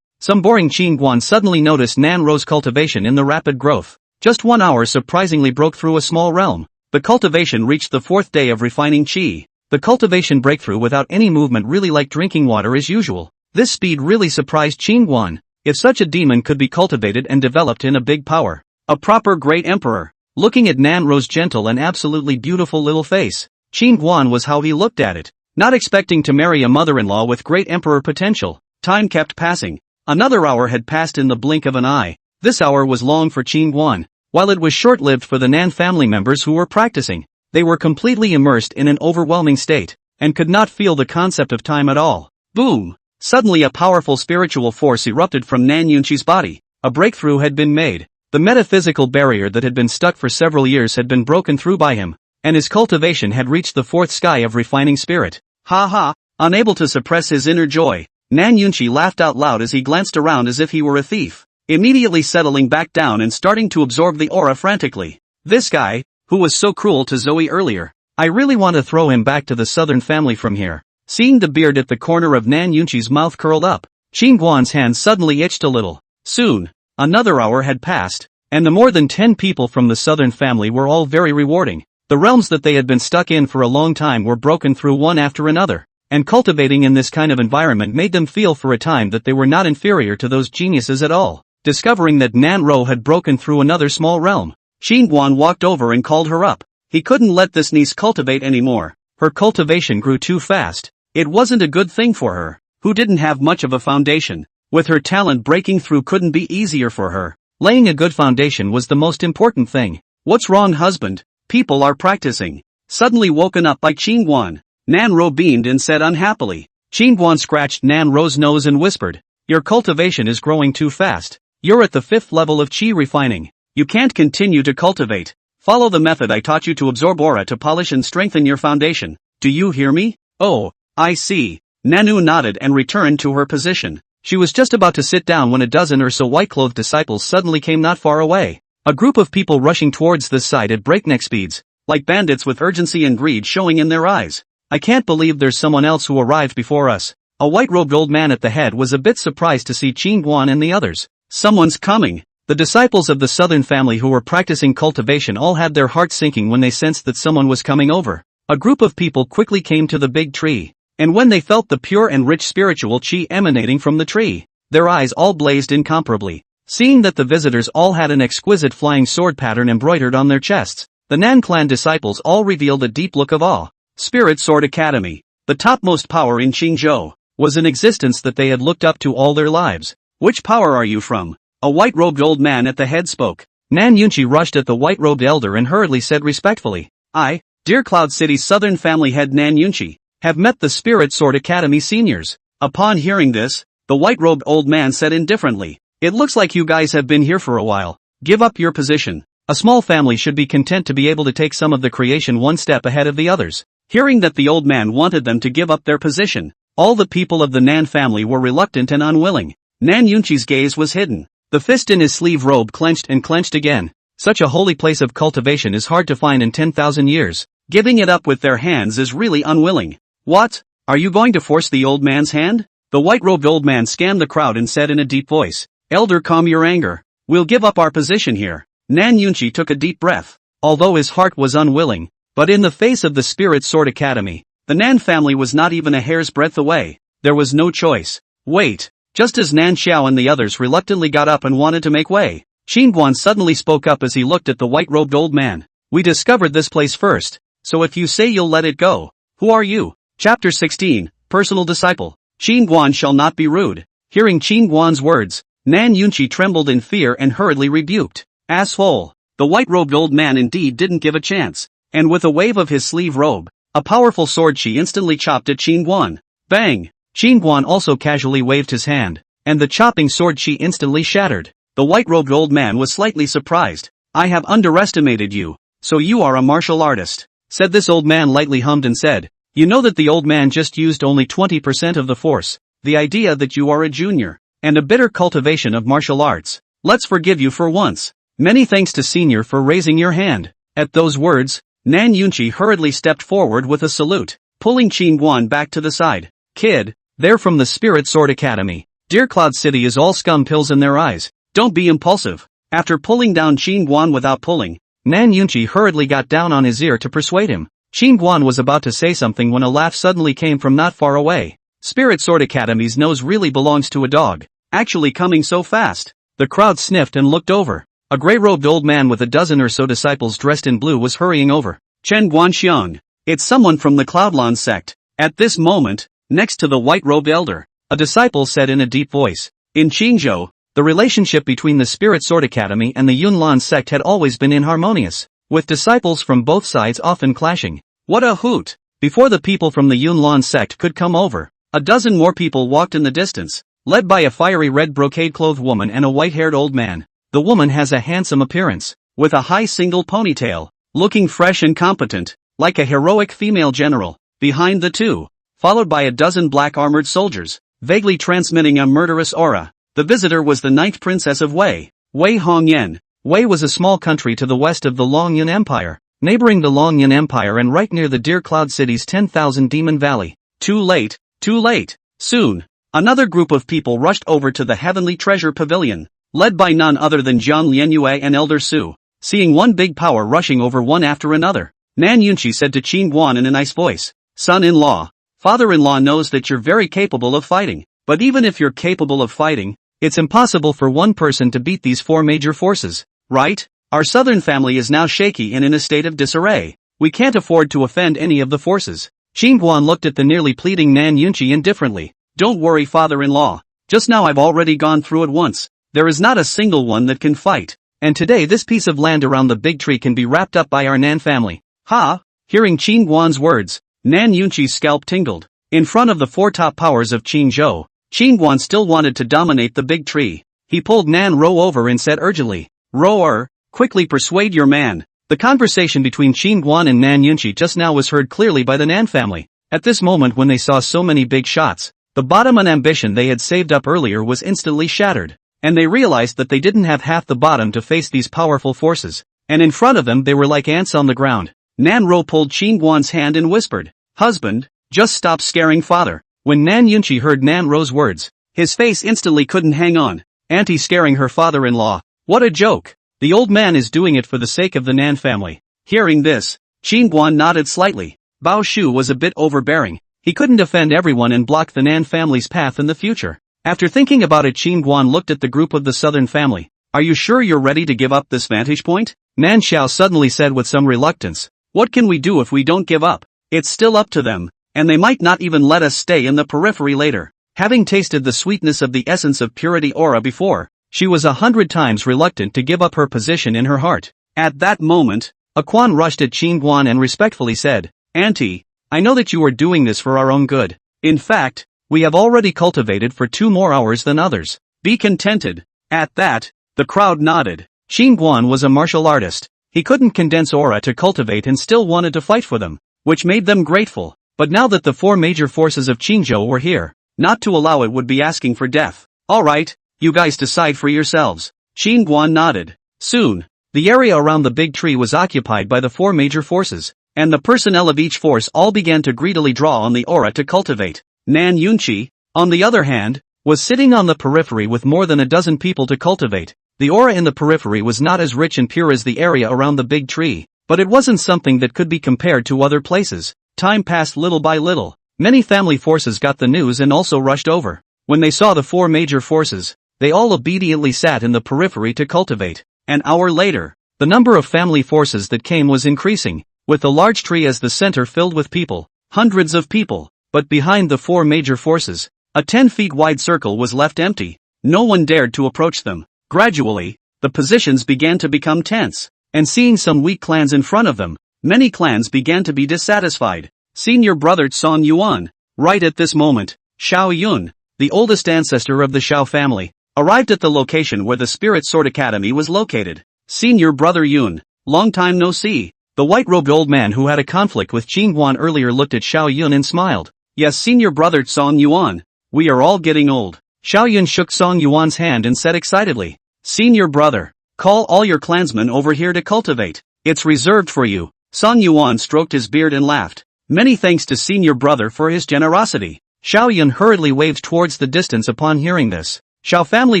Some boring Qin Guan suddenly noticed Nan Ro's cultivation in the rapid growth. Just 1 hour surprisingly broke through a small realm. The cultivation reached the 4th day of refining chi. The cultivation breakthrough without any movement, really like drinking water as usual. This speed really surprised Qin Guan. If such a demon could be cultivated and developed in a big power, a proper great emperor. Looking at Nan Ro's gentle and absolutely beautiful little face, Qin Guan was how he looked at it. Not expecting to marry a mother-in-law with great emperor potential, time kept passing. Another hour had passed in the blink of an eye. This hour was long for Qin Guan, while it was short-lived for the Nan family members who were practicing. They were completely immersed in an overwhelming state, and could not feel the concept of time at all. Boom! Suddenly a powerful spiritual force erupted from Nan Yunqi's body. A breakthrough had been made. The metaphysical barrier that had been stuck for several years had been broken through by him, and his cultivation had reached the 4th sky of refining spirit. Ha ha! Unable to suppress his inner joy, Nan Yunchi laughed out loud as he glanced around as if he were a thief, immediately settling back down and starting to absorb the aura frantically. This guy, who was so cruel to Zoe earlier, I really want to throw him back to the southern family from here. Seeing the beard at the corner of Nan Yunchi's mouth curled up, Qin Guan's hand suddenly itched a little. Soon, another hour had passed, and the more than 10 people from the southern family were all very rewarding. The realms that they had been stuck in for a long time were broken through one after another, and cultivating in this kind of environment made them feel for a time that they were not inferior to those geniuses at all. Discovering that Nan Ro had broken through another small realm, Qin Guan walked over and called her up. He couldn't let this niece cultivate anymore. Her cultivation grew too fast. It wasn't a good thing for her, who didn't have much of a foundation. With her talent, breaking through couldn't be easier for her. Laying a good foundation was the most important thing. What's wrong, husband? People are practicing. Suddenly woken up by Qin Guan, Nan Ro beamed and said unhappily. Qin Guan scratched Nan Ro's nose and whispered, your cultivation is growing too fast. You're at the 5th level of qi refining. You can't continue to cultivate. Follow the method I taught you to absorb aura to polish and strengthen your foundation. Do you hear me? Oh, I see. Nanu nodded and returned to her position. She was just about to sit down when a dozen or so white-clothed disciples suddenly came not far away. A group of people rushing towards this side at breakneck speeds, like bandits with urgency and greed showing in their eyes. I can't believe there's someone else who arrived before us. A white-robed old man at the head was a bit surprised to see Qin Guan and the others. Someone's coming. The disciples of the southern family who were practicing cultivation all had their hearts sinking when they sensed that someone was coming over. A group of people quickly came to the big tree, and when they felt the pure and rich spiritual qi emanating from the tree, their eyes all blazed incomparably. Seeing that the visitors all had an exquisite flying sword pattern embroidered on their chests, the Nan clan disciples all revealed a deep look of awe. Spirit Sword Academy, the topmost power in Qingzhou, was an existence that they had looked up to all their lives. Which power are you from? A white-robed old man at the head spoke. Nan Yunchi rushed at the white-robed elder and hurriedly said respectfully, I, Dear Cloud City's southern family head Nan Yunchi, have met the Spirit Sword Academy seniors. Upon hearing this, the white-robed old man said indifferently, It looks like you guys have been here for a while. Give up your position. A small family should be content to be able to take some of the creation one step ahead of the others. Hearing that the old man wanted them to give up their position, all the people of the Nan family were reluctant and unwilling. Nan Yunchi's gaze was hidden. The fist in his sleeve robe clenched and clenched again. Such a holy place of cultivation is hard to find in 10,000 years. Giving it up with their hands is really unwilling. What? Are you going to force the old man's hand? The white-robed old man scanned the crowd and said in a deep voice, Elder, calm your anger. We'll give up our position here. Nan Yunchi took a deep breath. Although his heart was unwilling, but in the face of the Spirit Sword Academy, the Nan family was not even a hair's breadth away. There was no choice. Wait. Just as Nan Xiao and the others reluctantly got up and wanted to make way, Qin Guan suddenly spoke up as he looked at the white-robed old man. We discovered this place first, so if you say you'll let it go, who are you? Chapter 16, Personal Disciple. Qin Guan shall not be rude. Hearing Qin Guan's words, Nan Yunchi trembled in fear and hurriedly rebuked. Asshole. The white-robed old man indeed didn't give a chance, and with a wave of his sleeve robe, a powerful sword she instantly chopped at Qin Guan. Bang! Qin Guan also casually waved his hand, and the chopping sword she instantly shattered. The white-robed old man was slightly surprised. I have underestimated you, so you are a martial artist, said this old man lightly hummed and said, You know that the old man just used only 20% of the force. The idea that you are a junior, and a bitter cultivation of martial arts. Let's forgive you for once. Many thanks to senior for raising your hand. At those words, Nan Yunchi hurriedly stepped forward with a salute, pulling Qin Guan back to the side. Kid, they're from the Spirit Sword Academy. Dear Cloud City is all scum pills in their eyes. Don't be impulsive. After pulling down Qin Guan without pulling, Nan Yunchi hurriedly got down on his ear to persuade him. Qin Guan was about to say something when a laugh suddenly came from not far away. Spirit Sword Academy's nose really belongs to a dog. Actually coming so fast. The crowd sniffed and looked over. A gray-robed old man with a dozen or so disciples dressed in blue was hurrying over. Chen Guanxiang. It's someone from the Cloudland sect. At this moment, next to the white-robed elder, a disciple said in a deep voice. In Qingzhou, the relationship between the Spirit Sword Academy and the Yunlan sect had always been inharmonious, with disciples from both sides often clashing. What a hoot! Before the people from the Yunlan sect could come over, a dozen more people walked in the distance, led by a fiery red brocade-clothed woman and a white-haired old man. The woman has a handsome appearance, with a high single ponytail, looking fresh and competent, like a heroic female general. Behind the two, followed by a dozen black armored soldiers, vaguely transmitting a murderous aura. The visitor was the ninth princess of Wei, Wei Hongyan. Wei was a small country to the west of the Longyan Empire, neighboring the Longyan Empire and right near the Deer Cloud City's 10,000 Demon Valley. Too late, too late. Soon, another group of people rushed over to the Heavenly Treasure Pavilion, led by none other than Jiang Lianyue and Elder Su. Seeing one big power rushing over one after another, Nan Yunqi said to Qin Guan in a nice voice, "Son-in-law, father-in-law knows that you're very capable of fighting, but even if you're capable of fighting, it's impossible for one person to beat these four major forces, right? Our southern family is now shaky and in a state of disarray. We can't afford to offend any of the forces." Qin Guan looked at the nearly pleading Nan Yunqi indifferently. "Don't worry, father-in-law. Just now I've already gone through it once. There is not a single one that can fight. And today this piece of land around the big tree can be wrapped up by our Nan family." Ha! Hearing Qin Guan's words, Nan Yunqi's scalp tingled. In front of the four top powers of Qinzhou, Qin Guan still wanted to dominate the big tree. He pulled Nan Ro over and said urgently, "Roer, quickly persuade your man." The conversation between Qin Guan and Nan Yunqi just now was heard clearly by the Nan family. At this moment when they saw so many big shots, the bottom and ambition they had saved up earlier was instantly shattered, and they realized that they didn't have half the bottom to face these powerful forces, and in front of them they were like ants on the ground. Nan Ro pulled Qin Guan's hand and whispered, "Husband, just stop scaring father." When Nan Yunqi heard Nan Ro's words, his face instantly couldn't hang on. Auntie scaring her father-in-law. What a joke. The old man is doing it for the sake of the Nan family. Hearing this, Qin Guan nodded slightly. Bao Shu was a bit overbearing. He couldn't defend everyone and block the Nan family's path in the future. After thinking about it, Qin Guan looked at the group of the southern family. "Are you sure you're ready to give up this vantage point?" Nan Xiao suddenly said with some reluctance. "What can we do if we don't give up? It's still up to them, and they might not even let us stay in the periphery later." Having tasted the sweetness of the essence of purity aura before, she was 100 times reluctant to give up her position in her heart. At that moment, Quan rushed at Qin Guan and respectfully said, "Auntie, I know that you are doing this for our own good. In fact, we have already cultivated for 2 more hours than others. Be contented." At that, the crowd nodded. Qin Guan was a martial artist. He couldn't condense aura to cultivate and still wanted to fight for them, which made them grateful. But now that the 4 major forces of Qinzhou were here, not to allow it would be asking for death. "Alright, you guys decide for yourselves." Qin Guan nodded. Soon, the area around the big tree was occupied by the 4 major forces, and the personnel of each force all began to greedily draw on the aura to cultivate. Nan Yunqi, on the other hand, was sitting on the periphery with more than a dozen people to cultivate. The aura in the periphery was not as rich and pure as the area around the big tree, but it wasn't something that could be compared to other places. Time passed little by little. Many family forces got the news and also rushed over. When they saw the 4 major forces, they all obediently sat in the periphery to cultivate. An hour later, the number of family forces that came was increasing, with the large tree as the center filled with people, hundreds of people. But behind the 4 major forces, a 10 feet wide circle was left empty. No one dared to approach them. Gradually, the positions began to become tense, and seeing some weak clans in front of them, many clans began to be dissatisfied. Senior brother Song Yuan. Right at this moment, Xiao Yun, the oldest ancestor of the Xiao family, arrived at the location where the Spirit Sword Academy was located. Senior brother Yun, long time no see. The white-robed old man who had a conflict with Qin Guan earlier looked at Xiao Yun and smiled. "Yes, senior brother Song Yuan. We are all getting old." Xiao Yun shook Song Yuan's hand and said excitedly, "Senior brother, call all your clansmen over here to cultivate. It's reserved for you." Song Yuan stroked his beard and laughed. "Many thanks to senior brother for his generosity." Xiao Yun hurriedly waved towards the distance upon hearing this. Xiao family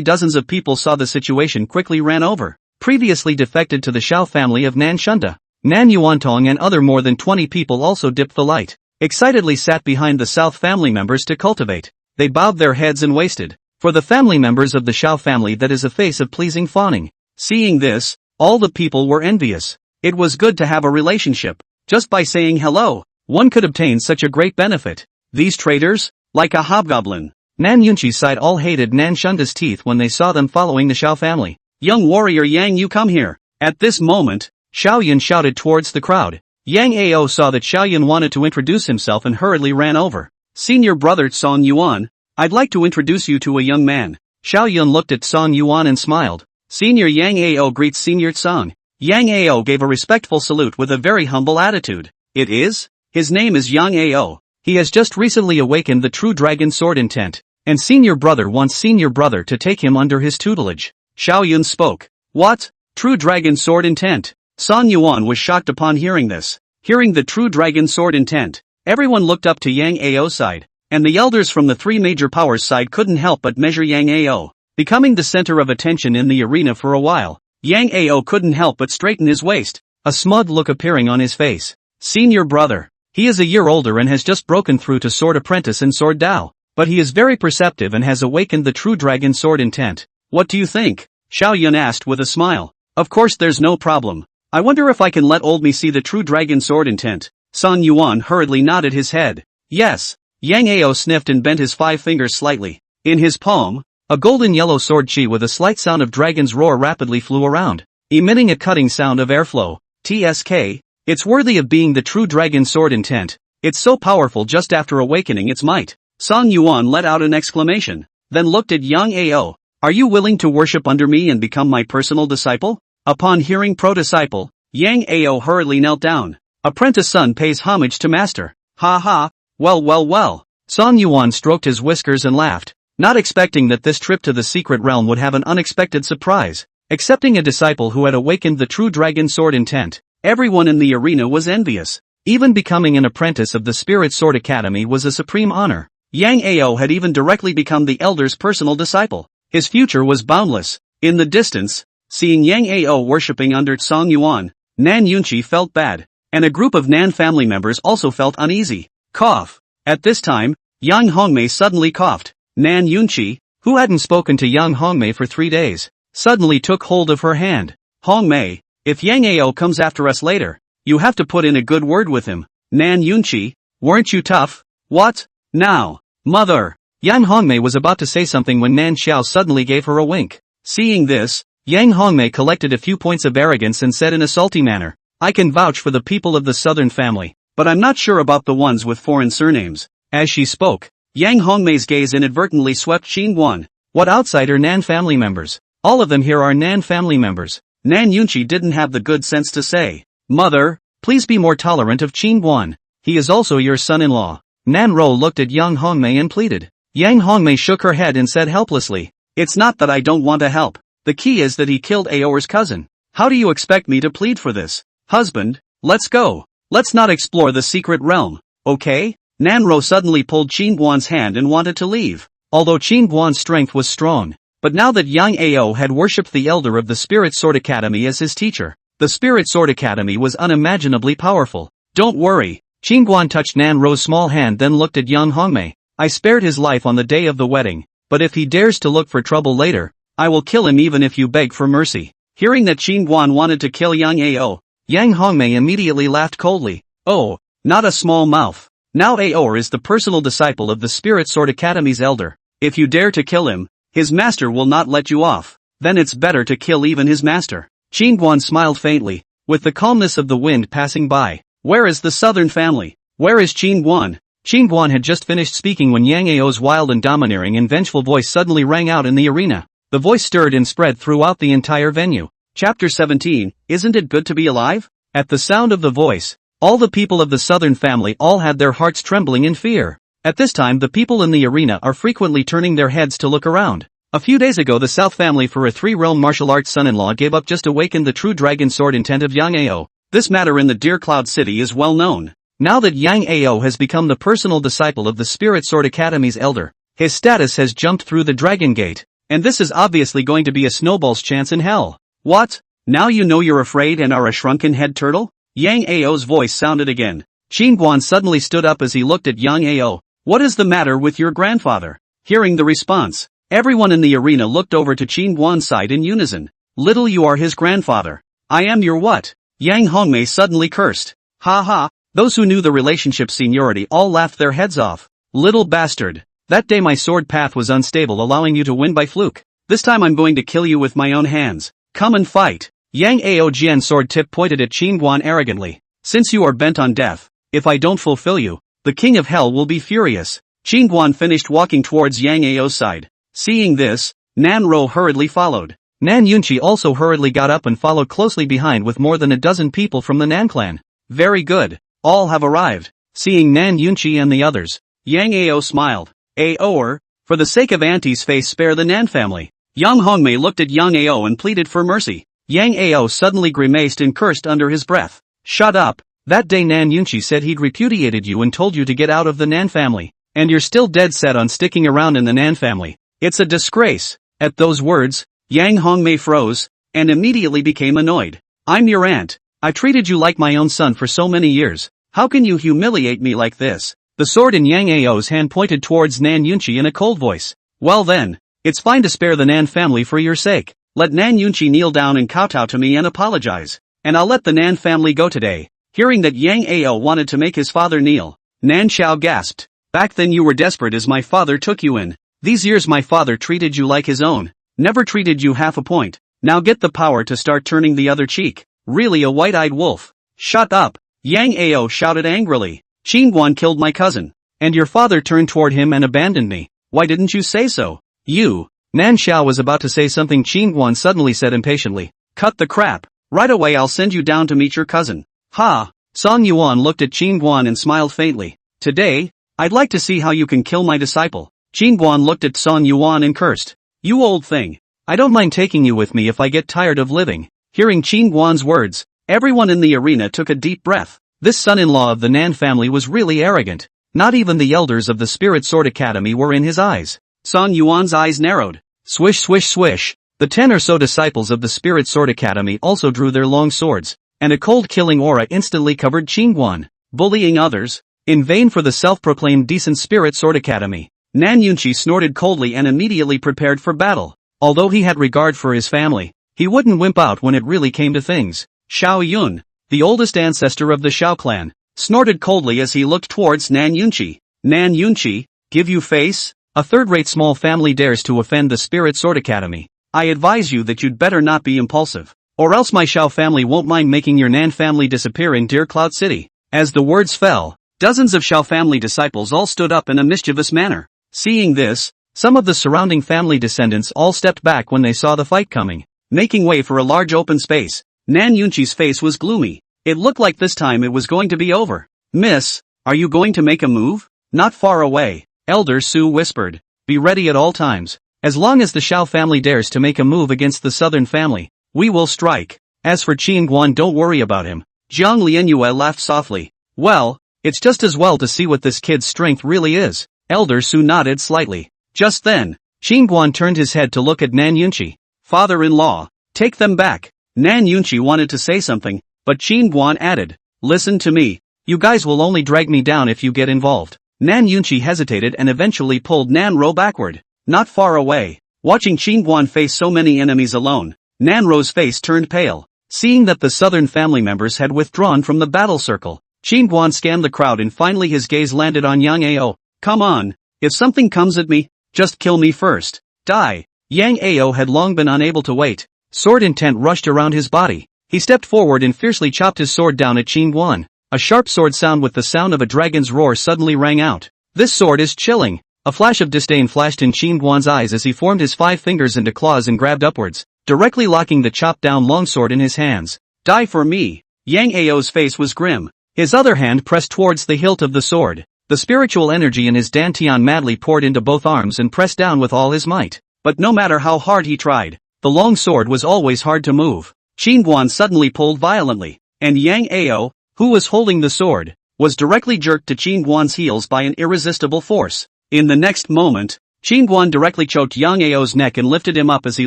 dozens of people saw the situation quickly ran over. Previously defected to the Xiao family of Nan Shunda, Nan Yuantong and other more than 20 people also dipped the light. Excitedly sat behind the South family members to cultivate. They bowed their heads and wasted. For the family members of the Xiao family that is a face of pleasing fawning. Seeing this, all the people were envious. It was good to have a relationship. Just by saying hello, one could obtain such a great benefit. These traitors, like a hobgoblin. Nan Yunqi's side all hated Nan Shunda's teeth when they saw them following the Xiao family. "Young warrior Yang, you come here." At this moment, Xiao Yun shouted towards the crowd. Yang Ao saw that Xiao Yun wanted to introduce himself and hurriedly ran over. "Senior brother Song Yuan, I'd like to introduce you to a young man." Xiao Yun looked at Song Yuan and smiled. "Senior Yang Ao greets Senior Song." Yang Ao gave a respectful salute with a very humble attitude. "It is? His name is Yang Ao. He has just recently awakened the true dragon sword intent, and senior brother wants senior brother to take him under his tutelage. Xiao Yun spoke. What? True dragon sword intent? Song Yuan was shocked upon hearing this. Hearing the true dragon sword intent, everyone looked up to Yang Ao's side, and the elders from the three major powers side couldn't help but measure Yang Ao. Becoming the center of attention in the arena for a while, Yang Ao couldn't help but straighten his waist, a smug look appearing on his face. Senior brother. He is a year older and has just broken through to Sword Apprentice and Sword Dao, but he is very perceptive and has awakened the true dragon sword intent. What do you think? Xiao Yun asked with a smile. Of course there's no problem. I wonder if I can let old me see the true dragon sword intent. Song Yuan hurriedly nodded his head. Yes. Yang Ao sniffed and bent his 5 fingers slightly. In his palm, a golden yellow sword chi with a slight sound of dragon's roar rapidly flew around, emitting a cutting sound of airflow. TSK. It's worthy of being the true dragon sword intent. It's so powerful just after awakening its might. Song Yuan let out an exclamation, then looked at Yang Ao. Are you willing to worship under me and become my personal disciple? Upon hearing pro-disciple, Yang Ao hurriedly knelt down. Apprentice son pays homage to master. Ha ha, well. Song Yuan stroked his whiskers and laughed, not expecting that this trip to the secret realm would have an unexpected surprise. Accepting a disciple who had awakened the true dragon sword intent, everyone in the arena was envious. Even becoming an apprentice of the Spirit Sword Academy was a supreme honor. Yang Ao had even directly become the elder's personal disciple. His future was boundless. In the distance, seeing Yang Ao worshipping under Song Yuan, Nan Yunqi felt bad, and a group of Nan family members also felt uneasy. Cough. At this time, Yang Hongmei suddenly coughed. Nan Yunqi, who hadn't spoken to Yang Hongmei for 3 days, suddenly took hold of her hand. Hongmei, if Yang Ao comes after us later, you have to put in a good word with him. Nan Yunqi, weren't you tough? What? Now, mother. Yang Hongmei was about to say something when Nan Xiao suddenly gave her a wink. Seeing this, Yang Hongmei collected a few points of arrogance and said in a salty manner, I can vouch for the people of the southern family, but I'm not sure about the ones with foreign surnames. As she spoke, Yang Hongmei's gaze inadvertently swept Qin Guan. What outsider Nan family members? All of them here are Nan family members. Nan Yunqi didn't have the good sense to say, Mother, please be more tolerant of Qin Guan. He is also your son-in-law. Nan Ro looked at Yang Hongmei and pleaded. Yang Hongmei shook her head and said helplessly, It's not that I don't want to help. The key is that he killed Aor's cousin. How do you expect me to plead for this? Husband, let's go. Let's not explore the secret realm, okay? Nan Ro suddenly pulled Qin Guan's hand and wanted to leave. Although Qin Guan's strength was strong, but now that Yang Ao had worshipped the elder of the Spirit Sword Academy as his teacher, the Spirit Sword Academy was unimaginably powerful. Don't worry. Qin Guan touched Nan Ro's small hand then looked at Yang Hongmei. I spared his life on the day of the wedding, but if he dares to look for trouble later, I will kill him even if you beg for mercy. Hearing that Qin Guan wanted to kill Yang Ao, Yang Hongmei immediately laughed coldly. Oh, not a small mouth. Now Aor is the personal disciple of the Spirit Sword Academy's elder. If you dare to kill him, his master will not let you off. Then it's better to kill even his master. Qin Guan smiled faintly, with the calmness of the wind passing by. Where is the southern family? Where is Qin Guan? Qin Guan had just finished speaking when Yang Ao's wild and domineering and vengeful voice suddenly rang out in the arena. The voice stirred and spread throughout the entire venue. Chapter 17, Isn't it good to be alive? At the sound of the voice, all the people of the southern family all had their hearts trembling in fear. At this time the people in the arena are frequently turning their heads to look around. A few days ago the South family for a 3-realm martial arts son-in-law gave up just awakened the true dragon sword intent of Yang Ao. This matter in the Deer Cloud City is well known. Now that Yang Ao has become the personal disciple of the Spirit Sword Academy's elder, his status has jumped through the Dragon Gate, and this is obviously going to be a snowball's chance in hell. What? Now you know you're afraid and are a shrunken head turtle? Yang Ao's voice sounded again. Qin Guan suddenly stood up as he looked at Yang Ao. What is the matter with your grandfather? Hearing the response, everyone in the arena looked over to Qin Guan's side in unison. Little you are his grandfather. I am your what? Yang Hongmei suddenly cursed. Ha ha, those who knew the relationship seniority all laughed their heads off. Little bastard. That day my sword path was unstable allowing you to win by fluke. This time I'm going to kill you with my own hands. Come and fight. Yang Ao Jian's sword tip pointed at Qin Guan arrogantly. Since you are bent on death, if I don't fulfill you, the king of hell will be furious. Qin Guan finished walking towards Yang Ao's side. Seeing this, Nan Ro hurriedly followed. Nan Yunqi also hurriedly got up and followed closely behind with more than a dozen people from the Nan clan. Very good. All have arrived. seeing Nan Yunchi and the others. Yang Ao smiled. For the sake of Auntie's face, spare the Nan family. Yang Hongmei looked at Yang Ao and pleaded for mercy. Yang Ao suddenly grimaced and cursed under his breath. Shut up. That day Nan Yunchi said he'd repudiated you and told you to get out of the Nan family. And you're still dead set on sticking around in the Nan family. It's a disgrace. At those words, Yang Hongmei froze, and immediately became annoyed. I'm your aunt. I treated you like my own son for so many years. How can you humiliate me like this? The sword in Yang Ao's hand pointed towards Nan Yunchi in a cold voice. Well then, it's fine to spare the Nan family for your sake. Let Nan Yunchi kneel down and kowtow to me and apologize. And I'll let the Nan family go today. Hearing that Yang Ao wanted to make his father kneel, Nan Xiao gasped. Back then you were desperate as my father took you in. These years my father treated you like his own. Never treated you half a point. Now get the power to start turning the other cheek. Really a white-eyed wolf. Shut up. Yang Ao shouted angrily. Qingguan killed my cousin. And your father turned toward him and abandoned me. Why didn't you say so? You. Nan Xiao was about to say something. Qingguan suddenly said impatiently. Cut the crap. Right away I'll send you down to meet your cousin. Ha! Song Yuan looked at Qingguan and smiled faintly. Today, I'd like to see how you can kill my disciple. Qingguan looked at Song Yuan and cursed. You old thing. I don't mind taking you with me if I get tired of living. Hearing Qingguan's words, everyone in the arena took a deep breath. This son-in-law of the Nan family was really arrogant. Not even the elders of the Spirit Sword Academy were in his eyes. Song Yuan's eyes narrowed. Swish swish swish. The 10 or so disciples of the Spirit Sword Academy also drew their long swords, and a cold-killing aura instantly covered Qingguan. Bullying others? In vain for the self-proclaimed decent Spirit Sword Academy. Nan Yunchi snorted coldly and immediately prepared for battle. Although he had regard for his family, he wouldn't wimp out when it really came to things. Xiao Yun, the oldest ancestor of the Xiao clan, snorted coldly as he looked towards Nan Yunchi. Nan Yunchi, give you face? A third-rate small family dares to offend the Spirit Sword Academy. I advise you that you'd better not be impulsive, or else my Xiao family won't mind making your Nan family disappear in Deer Cloud City. As the words fell, dozens of Xiao family disciples all stood up in a mischievous manner. Seeing this, some of the surrounding family descendants all stepped back when they saw the fight coming, making way for a large open space. Nan Yunchi's face was gloomy. It looked like this time it was going to be over. Miss, are you going to make a move? Not far away, Elder Su whispered. Be ready at all times. As long as the Xiao family dares to make a move against the southern family, we will strike. As for Qingguan, don't worry about him. Jiang Lianyue laughed softly. Well, it's just as well to see what this kid's strength really is. Elder Su nodded slightly. Just then, Qingguan turned his head to look at Nan Yunchi. Father-in-law, take them back. Nan Yunchi wanted to say something, but Qingguan added, listen to me. You guys will only drag me down if you get involved. Nan Yunchi hesitated and eventually pulled Nan Ro backward. Not far away, watching Qingguan face so many enemies alone, Nan Ro's face turned pale. Seeing that the southern family members had withdrawn from the battle circle, Qingguan scanned the crowd and finally his gaze landed on Yang Ao. Come on, if something comes at me, just kill me first. Die. Yang Ao had long been unable to wait. Sword intent rushed around his body. He stepped forward and fiercely chopped his sword down at Qingguan. A sharp sword sound with the sound of a dragon's roar suddenly rang out. This sword is chilling. A flash of disdain flashed in Qingguan's eyes as he formed his 5 fingers into claws and grabbed upwards, directly locking the chopped down longsword in his hands. Die for me. Yang Ao's face was grim. His other hand pressed towards the hilt of the sword. The spiritual energy in his dantian madly poured into both arms and pressed down with all his might. But no matter how hard he tried, the long sword was always hard to move. Qingguan suddenly pulled violently, and Yang Ao, who was holding the sword, was directly jerked to Qingguan's heels by an irresistible force. In the next moment, Qingguan directly choked Yang Ao's neck and lifted him up as he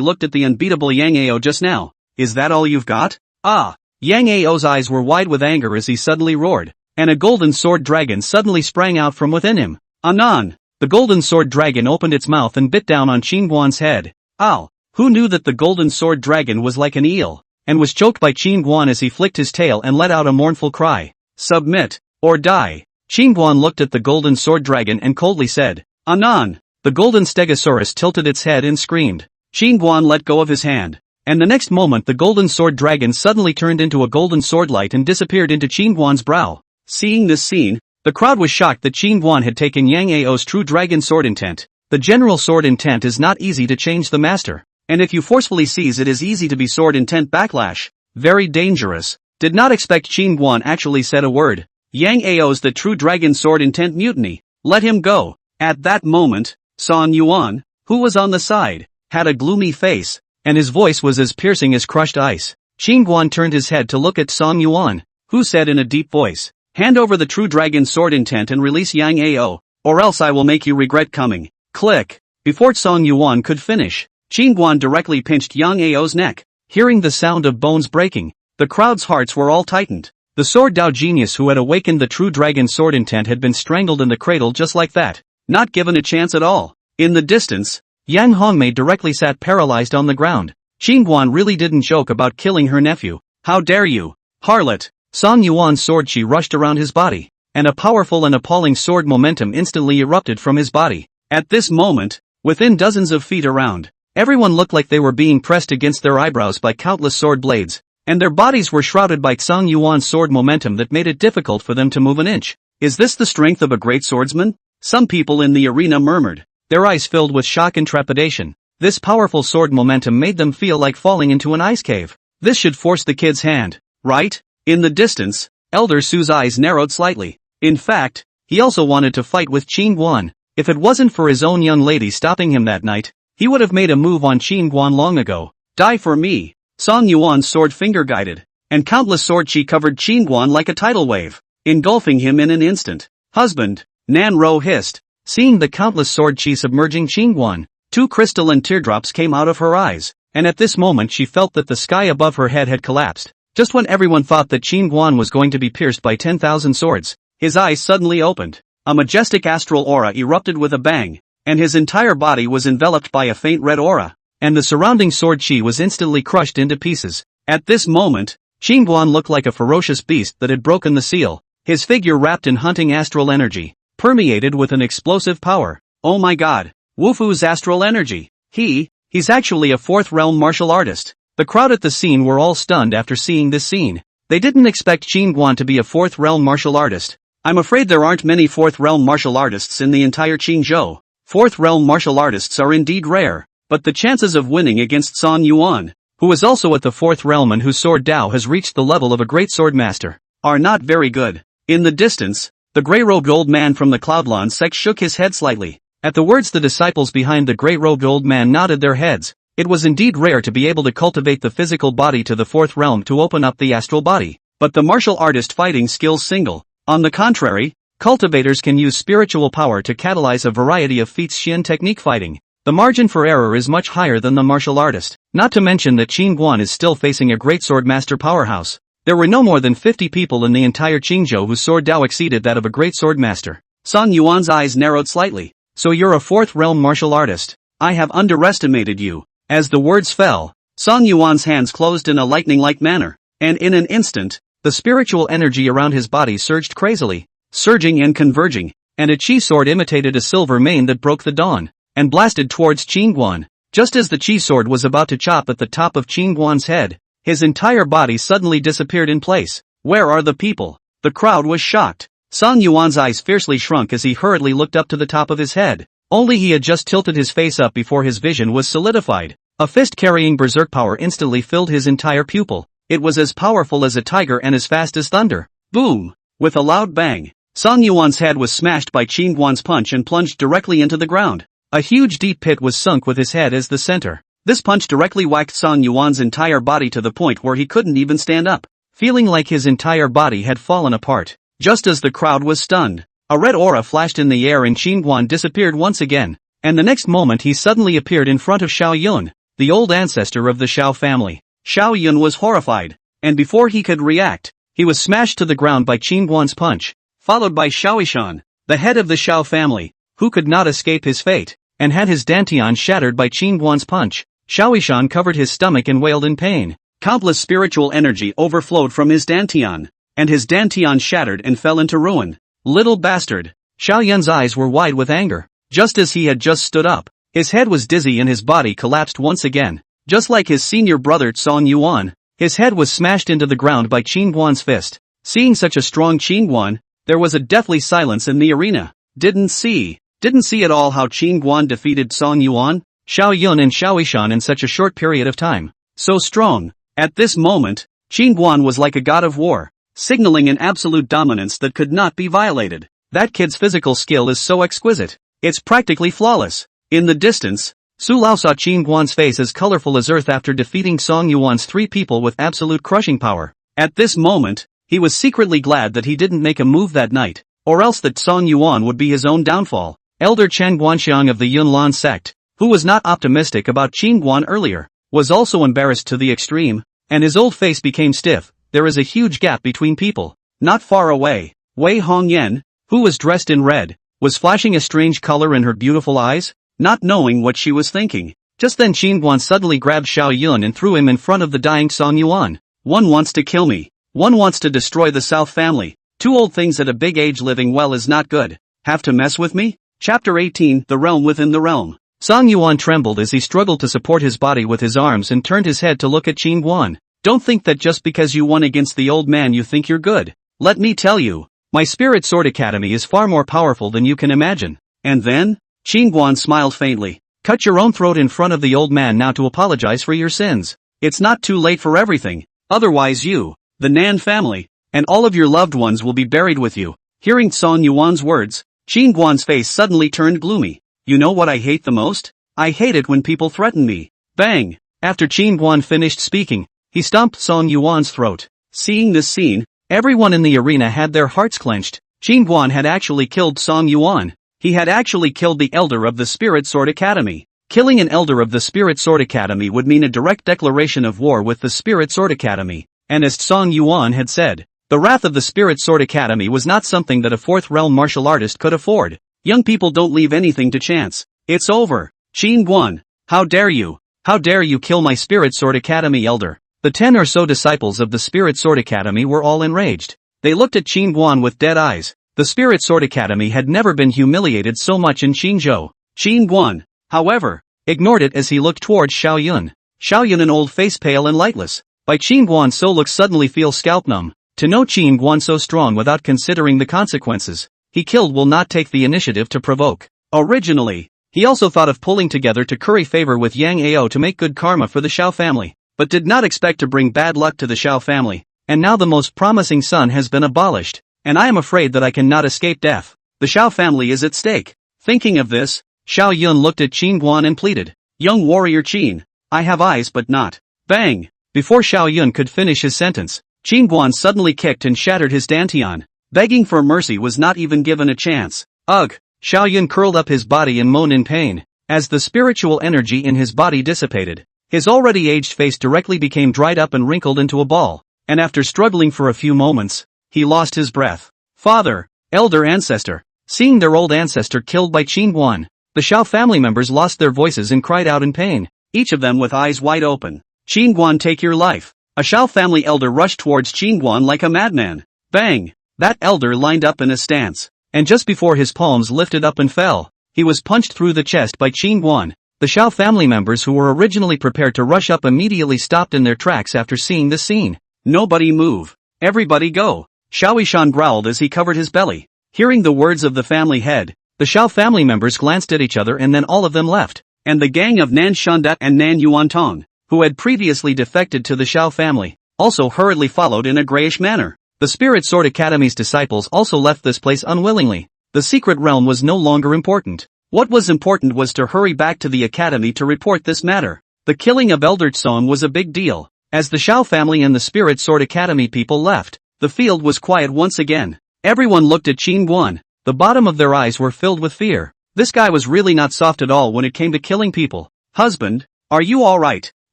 looked at the unbeatable Yang Ao just now. Is that all you've got? Ah! Yang Ao's eyes were wide with anger as he suddenly roared, and a golden sword dragon suddenly sprang out from within him. Anon! The golden sword dragon opened its mouth and bit down on Qingguan's head. Ow! Who knew that the golden sword dragon was like an eel, and was choked by Qingguan as he flicked his tail and let out a mournful cry. Submit, or die. Qingguan looked at the golden sword dragon and coldly said, Anon! The golden stegosaurus tilted its head and screamed. Qingguan let go of his hand, and the next moment the golden sword dragon suddenly turned into a golden swordlight and disappeared into Qingguan's brow. Seeing this scene, the crowd was shocked that Qingguan had taken Yang Ao's true dragon sword intent. The general sword intent is not easy to change the master, and if you forcefully seize it is easy to be sword intent backlash. Very dangerous. Did not expect Qingguan actually said a word. Yang Ao's the true dragon sword intent mutiny. Let him go. At that moment, Song Yuan, who was on the side, had a gloomy face, and his voice was as piercing as crushed ice. Qingguan turned his head to look at Song Yuan, who said in a deep voice, "Hand over the true dragon sword intent and release Yang Ao, or else I will make you regret coming." Click. Before Song Yuan could finish, Qingguan directly pinched Yang Ao's neck. Hearing the sound of bones breaking, the crowd's hearts were all tightened. The sword Dao genius who had awakened the true dragon sword intent had been strangled in the cradle just like that, not given a chance at all. In the distance, Yang Hongmei directly sat paralyzed on the ground. Qingguan really didn't joke about killing her nephew. How dare you, harlot! Song Yuan's sword chi rushed around his body, and a powerful and appalling sword momentum instantly erupted from his body. At this moment, within dozens of feet around, everyone looked like they were being pressed against their eyebrows by countless sword blades, and their bodies were shrouded by Song Yuan's sword momentum that made it difficult for them to move an inch. Is this the strength of a great swordsman? Some people in the arena murmured, their eyes filled with shock and trepidation. This powerful sword momentum made them feel like falling into an ice cave. This should force the kid's hand, right? In the distance, Elder Su's eyes narrowed slightly. In fact, he also wanted to fight with Qingguan. If it wasn't for his own young lady stopping him that night, he would have made a move on Qingguan long ago. Die for me! Song Yuan's sword finger-guided, and countless sword chi covered Qingguan like a tidal wave, engulfing him in an instant. Husband, Nan Ro hissed, seeing the countless sword chi submerging Qingguan. Two crystalline teardrops came out of her eyes, and at this moment she felt that the sky above her head had collapsed. Just when everyone thought that Qingguan was going to be pierced by 10,000 swords, his eyes suddenly opened. A majestic astral aura erupted with a bang, and his entire body was enveloped by a faint red aura, and the surrounding sword chi was instantly crushed into pieces. At this moment, Qingguan looked like a ferocious beast that had broken the seal, his figure wrapped in hunting astral energy, permeated with an explosive power. Oh my god, Wufu's astral energy! He's actually a fourth realm martial artist. The crowd at the scene were all stunned after seeing this scene. They didn't expect Qingguan to be a fourth realm martial artist. I'm afraid there aren't many fourth realm martial artists in the entire Qingzhou. Fourth realm martial artists are indeed rare, but the chances of winning against Song Yuan, who is also at the fourth realm and whose sword Dao has reached the level of a great sword master, are not very good. In the distance, the gray-robed old man from the Cloudland sect shook his head slightly. At the words, the disciples behind the gray-robed old man nodded their heads. It was indeed rare to be able to cultivate the physical body to the fourth realm to open up the astral body, but the martial artist fighting skills single. On the contrary, cultivators can use spiritual power to catalyze a variety of feats. Xian technique fighting. The margin for error is much higher than the martial artist, not to mention that Qingguan is still facing a great sword master powerhouse. There were no more than 50 people in the entire Qingzhou whose sword Dao exceeded that of a great sword master. Song Yuan's eyes narrowed slightly. So you're a fourth realm martial artist. I have underestimated you. As the words fell, Song Yuan's hands closed in a lightning-like manner, and in an instant, the spiritual energy around his body surged crazily, surging and converging, and a chi sword imitated a silver mane that broke the dawn, and blasted towards Qingguan. Just as the chi sword was about to chop at the top of Qingguan's head, his entire body suddenly disappeared in place. Where are the people? The crowd was shocked. Song Yuan's eyes fiercely shrunk as he hurriedly looked up to the top of his head. Only he had just tilted his face up before his vision was solidified. A fist carrying berserk power instantly filled his entire pupil. It was as powerful as a tiger and as fast as thunder. Boom! With a loud bang, Song Yuan's head was smashed by Qingguan's punch and plunged directly into the ground. A huge deep pit was sunk with his head as the center. This punch directly whacked Song Yuan's entire body to the point where he couldn't even stand up, feeling like his entire body had fallen apart. Just as the crowd was stunned, a red aura flashed in the air and Qingguan disappeared once again, and the next moment he suddenly appeared in front of Xiao Yun, the old ancestor of the Xiao family. Xiao Yun was horrified, and before he could react, he was smashed to the ground by Qingguan's punch, followed by Xiaoishan, the head of the Xiao family, who could not escape his fate, and had his dantian shattered by Qingguan's punch. Xiaoishan covered his stomach and wailed in pain. Countless spiritual energy overflowed from his dantian, and his dantian shattered and fell into ruin. Little bastard! Xiao Yun's eyes were wide with anger. Just as he had just stood up, his head was dizzy and his body collapsed once again. Just like his senior brother Song Yuan, his head was smashed into the ground by Qingguan's fist. Seeing such a strong Qingguan, there was a deathly silence in the arena. Didn't see at all how Qingguan defeated Song Yuan, Xiao Yun and Xiaoishan in such a short period of time. So strong. At this moment, Qingguan was like a god of war. signaling an absolute dominance that could not be violated. That kid's physical skill is so exquisite. It's practically flawless. In the distance, Su Lao saw Qin Guan's face as colorful as earth after defeating Song Yuan's 3 people with absolute crushing power. At this moment, he was secretly glad that he didn't make a move that night, or else that Song Yuan would be his own downfall. Elder Chen Guanxiang of the Yunlan sect, who was not optimistic about Qin Guan earlier, was also embarrassed to the extreme, and his old face became stiff. There is a huge gap between people. Not far away, Wei Hongyan, who was dressed in red, was flashing a strange color in her beautiful eyes, not knowing what she was thinking. Just then Qin Guan suddenly grabbed Xiao Yun and threw him in front of the dying Song Yuan. One wants to kill me. One wants to destroy the South family. 2 old things at a big age living well is not good. Have to mess with me? Chapter 18, The Realm Within the Realm. Song Yuan trembled as he struggled to support his body with his arms and turned his head to look at Qin Guan. Don't think that just because you won against the old man you think you're good. Let me tell you, my Spirit Sword Academy is far more powerful than you can imagine. And then? Qin Guan smiled faintly. Cut your own throat in front of the old man now to apologize for your sins. It's not too late for everything. Otherwise you, the Nan family, and all of your loved ones will be buried with you. Hearing Song Yuan's words, Qin Guan's face suddenly turned gloomy. You know what I hate the most? I hate it when people threaten me. Bang! After Qin Guan finished speaking, he stomped Song Yuan's throat. Seeing this scene, everyone in the arena had their hearts clenched. Qin Guan had actually killed Song Yuan. He had actually killed the elder of the Spirit Sword Academy. Killing an elder of the Spirit Sword Academy would mean a direct declaration of war with the Spirit Sword Academy. And as Song Yuan had said, the wrath of the Spirit Sword Academy was not something that a 4th realm martial artist could afford. Young people don't leave anything to chance. It's over. Qin Guan, how dare you? How dare you kill my Spirit Sword Academy elder? The 10 or so disciples of the Spirit Sword Academy were all enraged. They looked at Qin Guan with dead eyes. The Spirit Sword Academy had never been humiliated so much in Qinzhou. Qin Guan, however, ignored it as he looked towards Xiao Yun. Xiao Yun, an old face, pale and lightless. By Qin Guan so looks suddenly feel scalp numb. To know Qin Guan so strong without considering the consequences he killed will not take the initiative to provoke. Originally, he also thought of pulling together to curry favor with Yang Ao to make good karma for the Xiao family, but did not expect to bring bad luck to the Xiao family. And now the most promising son has been abolished, and I am afraid that I cannot escape death. The Xiao family is at stake. Thinking of this, Xiao Yun looked at Qin Guan and pleaded, Young warrior Qin, I have eyes but not. Bang! Before Xiao Yun could finish his sentence, Qin Guan suddenly kicked and shattered his dantian. Begging for mercy was not even given a chance. Ugh! Xiao Yun curled up his body and moaned in pain. As the spiritual energy in his body dissipated, his already aged face directly became dried up and wrinkled into a ball, and after struggling for a few moments, he lost his breath. Father, elder ancestor. Seeing their old ancestor killed by Qin Guan, the Xiao family members lost their voices and cried out in pain, each of them with eyes wide open. Qin Guan, take your life. A Xiao family elder rushed towards Qin Guan like a madman. Bang! That elder lined up in a stance, and just before his palms lifted up and fell, he was punched through the chest by Qin Guan. The Xiao family members who were originally prepared to rush up immediately stopped in their tracks after seeing this scene. Nobody move. Everybody go. Xiao Yishan growled as he covered his belly. Hearing the words of the family head, the Xiao family members glanced at each other and then all of them left, and the gang of Nan Shandat and Nan Yuantong, who had previously defected to the Xiao family, also hurriedly followed in a grayish manner. The Spirit Sword Academy's disciples also left this place unwillingly. The secret realm was no longer important. What was important was to hurry back to the academy to report this matter. The killing of Elder Tsong was a big deal. As the Xiao family and the Spirit Sword Academy people left, the field was quiet once again. Everyone looked at Qin Guan. The bottom of their eyes were filled with fear. This guy was really not soft at all when it came to killing people. Husband, are you alright?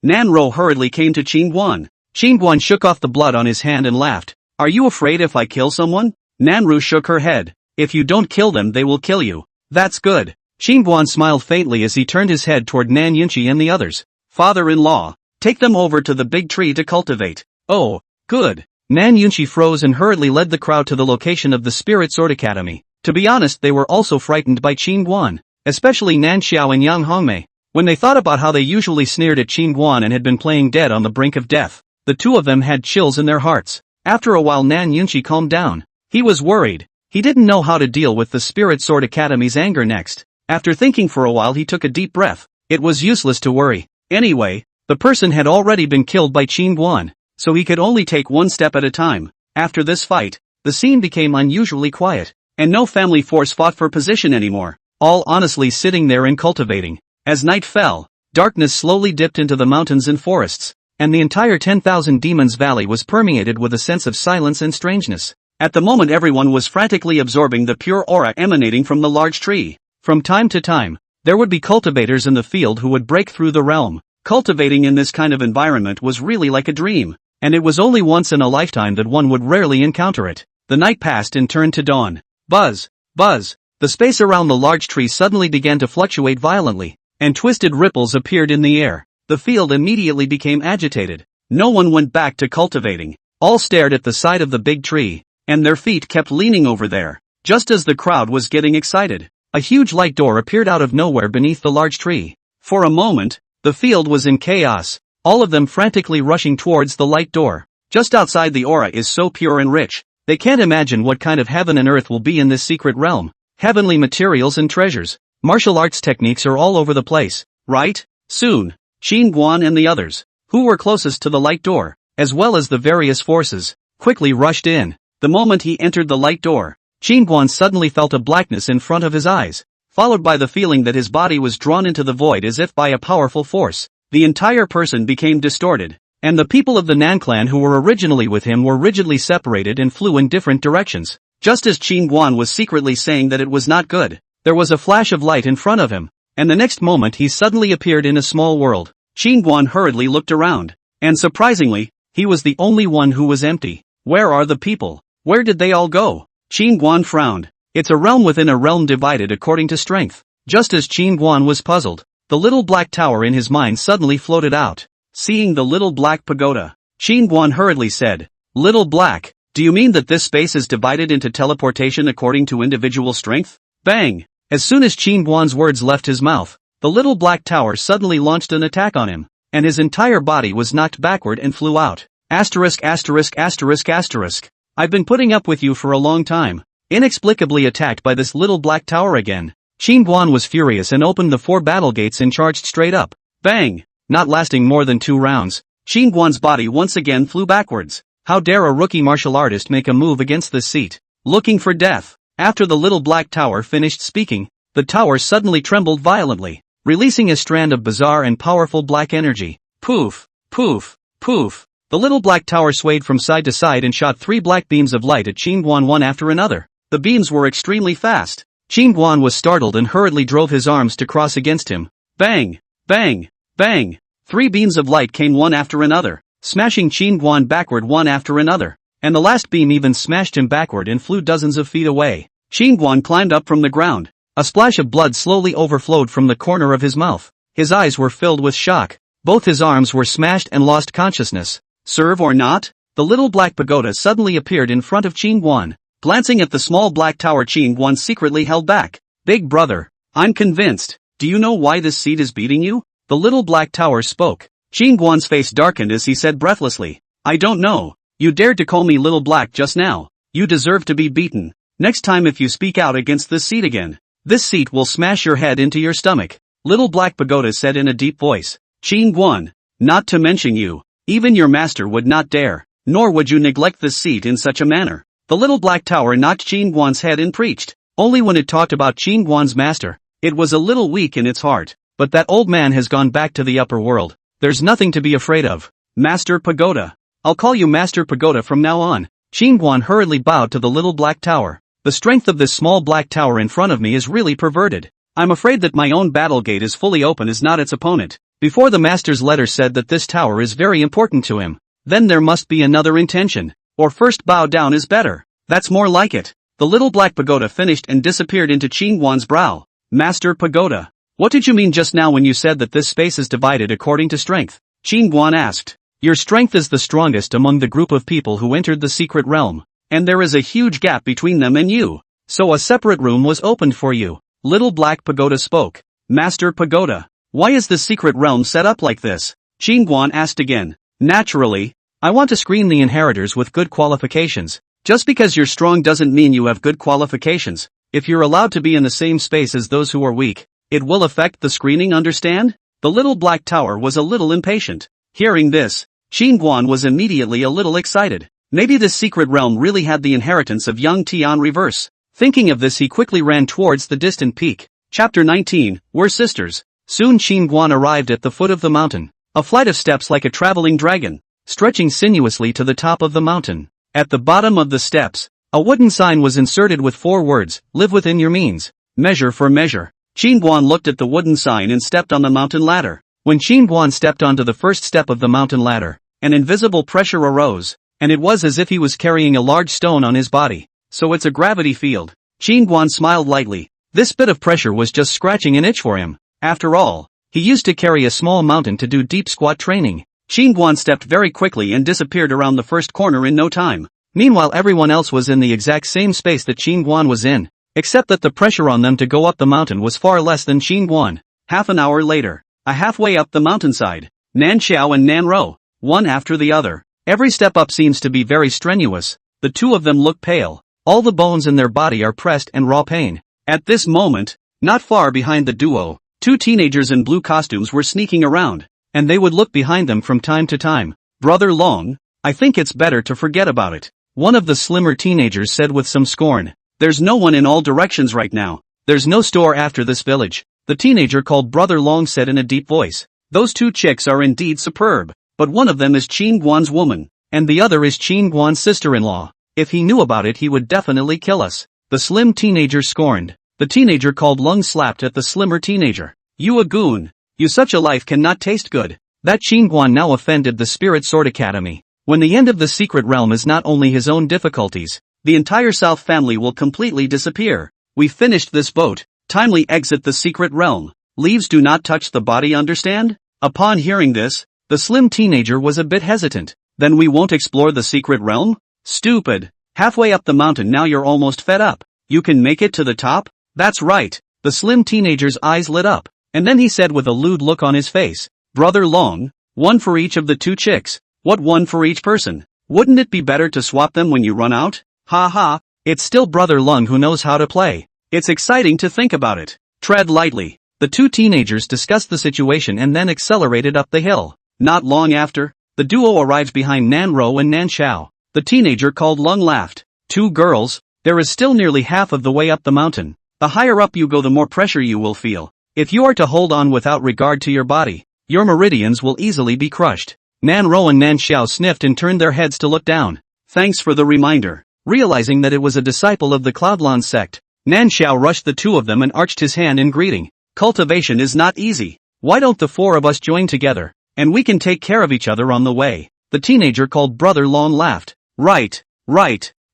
Nan Ro hurriedly came to Qin Guan. Qin Guan shook off the blood on his hand and laughed. Are you afraid if I kill someone? Nan Ru shook her head. If you don't kill them they will kill you. That's good. Qin Guan smiled faintly as he turned his head toward Nan Yunqi and the others. Father-in-law, take them over to the big tree to cultivate. Oh, good. Nan Yunqi froze and hurriedly led the crowd to the location of the Spirit Sword Academy. To be honest, they were also frightened by Qin Guan, especially Nan Xiao and Yang Hongmei. When they thought about how they usually sneered at Qin Guan and had been playing dead on the brink of death, the two of them had chills in their hearts. After a while Nan Yunqi calmed down. He was worried. He didn't know how to deal with the Spirit Sword Academy's anger next. After thinking for a while he took a deep breath. It was useless to worry. Anyway, the person had already been killed by Qin Guan, so he could only take one step at a time. After this fight, the scene became unusually quiet, and no family force fought for position anymore, all honestly sitting there and cultivating. As night fell, darkness slowly dipped into the mountains and forests, and the entire 10,000 Demons Valley was permeated with a sense of silence and strangeness. At the moment everyone was frantically absorbing the pure aura emanating from the large tree. From time to time, there would be cultivators in the field who would break through the realm. Cultivating in this kind of environment was really like a dream, and it was only once in a lifetime that one would rarely encounter it. The night passed and turned to dawn. Buzz, buzz, the space around the large tree suddenly began to fluctuate violently, and twisted ripples appeared in the air. The field immediately became agitated. No one went back to cultivating. All stared at the side of the big tree, and their feet kept leaning over there. Just as the crowd was getting excited, a huge light door appeared out of nowhere beneath the large tree. For a moment, the field was in chaos, all of them frantically rushing towards the light door. Just outside, the aura is so pure and rich, they can't imagine what kind of heaven and earth will be in this secret realm. Heavenly materials and treasures. Martial arts techniques are all over the place, right? Soon, Qin Guan and the others, who were closest to the light door, as well as the various forces, quickly rushed in. The moment he entered the light door, Qin Guan suddenly felt a blackness in front of his eyes, followed by the feeling that his body was drawn into the void as if by a powerful force. The entire person became distorted, and the people of the Nan clan who were originally with him were rigidly separated and flew in different directions. Just as Qin Guan was secretly saying that it was not good, there was a flash of light in front of him, and the next moment he suddenly appeared in a small world. Qin Guan hurriedly looked around, and surprisingly, he was the only one who was empty. Where are the people? Where did they all go? Qin Guan frowned. It's a realm within a realm divided according to strength. Just as Qin Guan was puzzled, the little black tower in his mind suddenly floated out. Seeing the little black pagoda, Qin Guan hurriedly said, "Little black, do you mean that this space is divided into teleportation according to individual strength?" Bang! As soon as Qin Guan's words left his mouth, the little black tower suddenly launched an attack on him, and his entire body was knocked backward and flew out. Asterisk asterisk asterisk asterisk. I've been putting up with you for a long time. Inexplicably attacked by this little black tower again, Qin Guan was furious and opened the 4 battle gates and charged straight up. Bang! Not lasting more than 2 rounds, Qin Guan's body once again flew backwards. How dare a rookie martial artist make a move against this seat? Looking for death. After the little black tower finished speaking, the tower suddenly trembled violently, releasing a strand of bizarre and powerful black energy. Poof, poof, poof. The little black tower swayed from side to side and shot 3 black beams of light at Qin Guan one after another. The beams were extremely fast. Qin Guan was startled and hurriedly drove his arms to cross against him. Bang! Bang! Bang! 3 beams of light came one after another, smashing Qin Guan backward one after another, and the last beam even smashed him backward and flew dozens of feet away. Qin Guan climbed up from the ground. A splash of blood slowly overflowed from the corner of his mouth. His eyes were filled with shock. Both his arms were smashed and lost consciousness. Serve or not? The little black pagoda suddenly appeared in front of Qin Guan. Glancing at the small black tower, Qin Guan secretly held back. Big brother, I'm convinced. Do you know why this seat is beating you? The little black tower spoke. Qin Guan's face darkened as he said breathlessly, I don't know. You dared to call me little black just now. You deserve to be beaten. Next time if you speak out against this seat again, this seat will smash your head into your stomach. Little black pagoda said in a deep voice. Qin Guan, not to mention you. Even your master would not dare, nor would you neglect this seat in such a manner. The little black tower knocked Qin Guan's head and preached. Only when it talked about Qin Guan's master, it was a little weak in its heart. But that old man has gone back to the upper world. There's nothing to be afraid of. Master Pagoda. I'll call you Master Pagoda from now on. Qin Guan hurriedly bowed to the little black tower. The strength of this small black tower in front of me is really perverted. I'm afraid that my own battle gate is fully open as not its opponent. Before the master's letter said that this tower is very important to him. Then there must be another intention. Or first bow down is better. That's more like it. The little black pagoda finished and disappeared into Qin Guan's brow. Master Pagoda. What did you mean just now when you said that this space is divided according to strength? Qin Guan asked. Your strength is the strongest among the group of people who entered the secret realm. And there is a huge gap between them and you. So a separate room was opened for you. Little black pagoda spoke. Master Pagoda. Why is the secret realm set up like this? Qin Guan asked again. Naturally, I want to screen the inheritors with good qualifications. Just because you're strong doesn't mean you have good qualifications. If you're allowed to be in the same space as those who are weak, it will affect the screening, understand? The little black tower was a little impatient. Hearing this, Qin Guan was immediately a little excited. Maybe this secret realm really had the inheritance of young Tian reverse. Thinking of this, he quickly ran towards the distant peak. Chapter 19, We're Sisters. Soon Qin Guan arrived at the foot of the mountain. A flight of steps like a traveling dragon, stretching sinuously to the top of the mountain. At the bottom of the steps, a wooden sign was inserted with 4 words, live within your means. Measure for measure. Qin Guan looked at the wooden sign and stepped on the mountain ladder. When Qin Guan stepped onto the first step of the mountain ladder, an invisible pressure arose, and it was as if he was carrying a large stone on his body. So it's a gravity field. Qin Guan smiled lightly. This bit of pressure was just scratching an itch for him. After all, he used to carry a small mountain to do deep squat training. Qin Guan stepped very quickly and disappeared around the first corner in no time. Meanwhile, everyone else was in the exact same space that Qin Guan was in, except that the pressure on them to go up the mountain was far less than Qin Guan. Half an hour later, halfway up the mountainside, Nan Xiao and Nan Ro, one after the other. Every step up seems to be very strenuous. The two of them look pale. All the bones in their body are pressed and raw pain. At this moment, not far behind the duo, 2 teenagers in blue costumes were sneaking around, and they would look behind them from time to time. Brother Long, I think it's better to forget about it. One of the slimmer teenagers said with some scorn. There's no one in all directions right now. There's no store after this village. The teenager called Brother Long said in a deep voice. Those 2 chicks are indeed superb, but one of them is Qin Guan's woman, and the other is Qin Guan's sister-in-law. If he knew about it, he would definitely kill us. The slim teenager scorned. The teenager called Lung slapped at the slimmer teenager. You a goon. You such a life cannot taste good. That Qin Guan now offended the Spirit Sword Academy. When the end of the secret realm is not only his own difficulties, the entire South family will completely disappear. We finished this boat. Timely exit the secret realm. Leaves do not touch the body, understand? Upon hearing this, the slim teenager was a bit hesitant. Then we won't explore the secret realm? Stupid. Halfway up the mountain now you're almost fed up. You can make it to the top? That's right. The slim teenager's eyes lit up, and then he said with a lewd look on his face, Brother Long, 1 for each of the 2 chicks. What 1 for each person? Wouldn't it be better to swap them when you run out? Ha ha, it's still Brother Lung who knows how to play. It's exciting to think about it. Tread lightly. The 2 teenagers discussed the situation and then accelerated up the hill. Not long after, the duo arrived behind Nan Ro and Nan Xiao. The teenager called Lung laughed. 2 girls, there is still nearly half of the way up the mountain. The higher up you go, the more pressure you will feel. If you are to hold on without regard to your body, your meridians will easily be crushed. Nan Ro and Nan Xiao sniffed and turned their heads to look down. Thanks for the reminder. Realizing that it was a disciple of the Cloudlon sect, Nan Xiao rushed the 2 of them and arched his hand in greeting. Cultivation is not easy. Why don't the 4 of us join together, and we can take care of each other on the way? The teenager called Brother Long laughed. Right.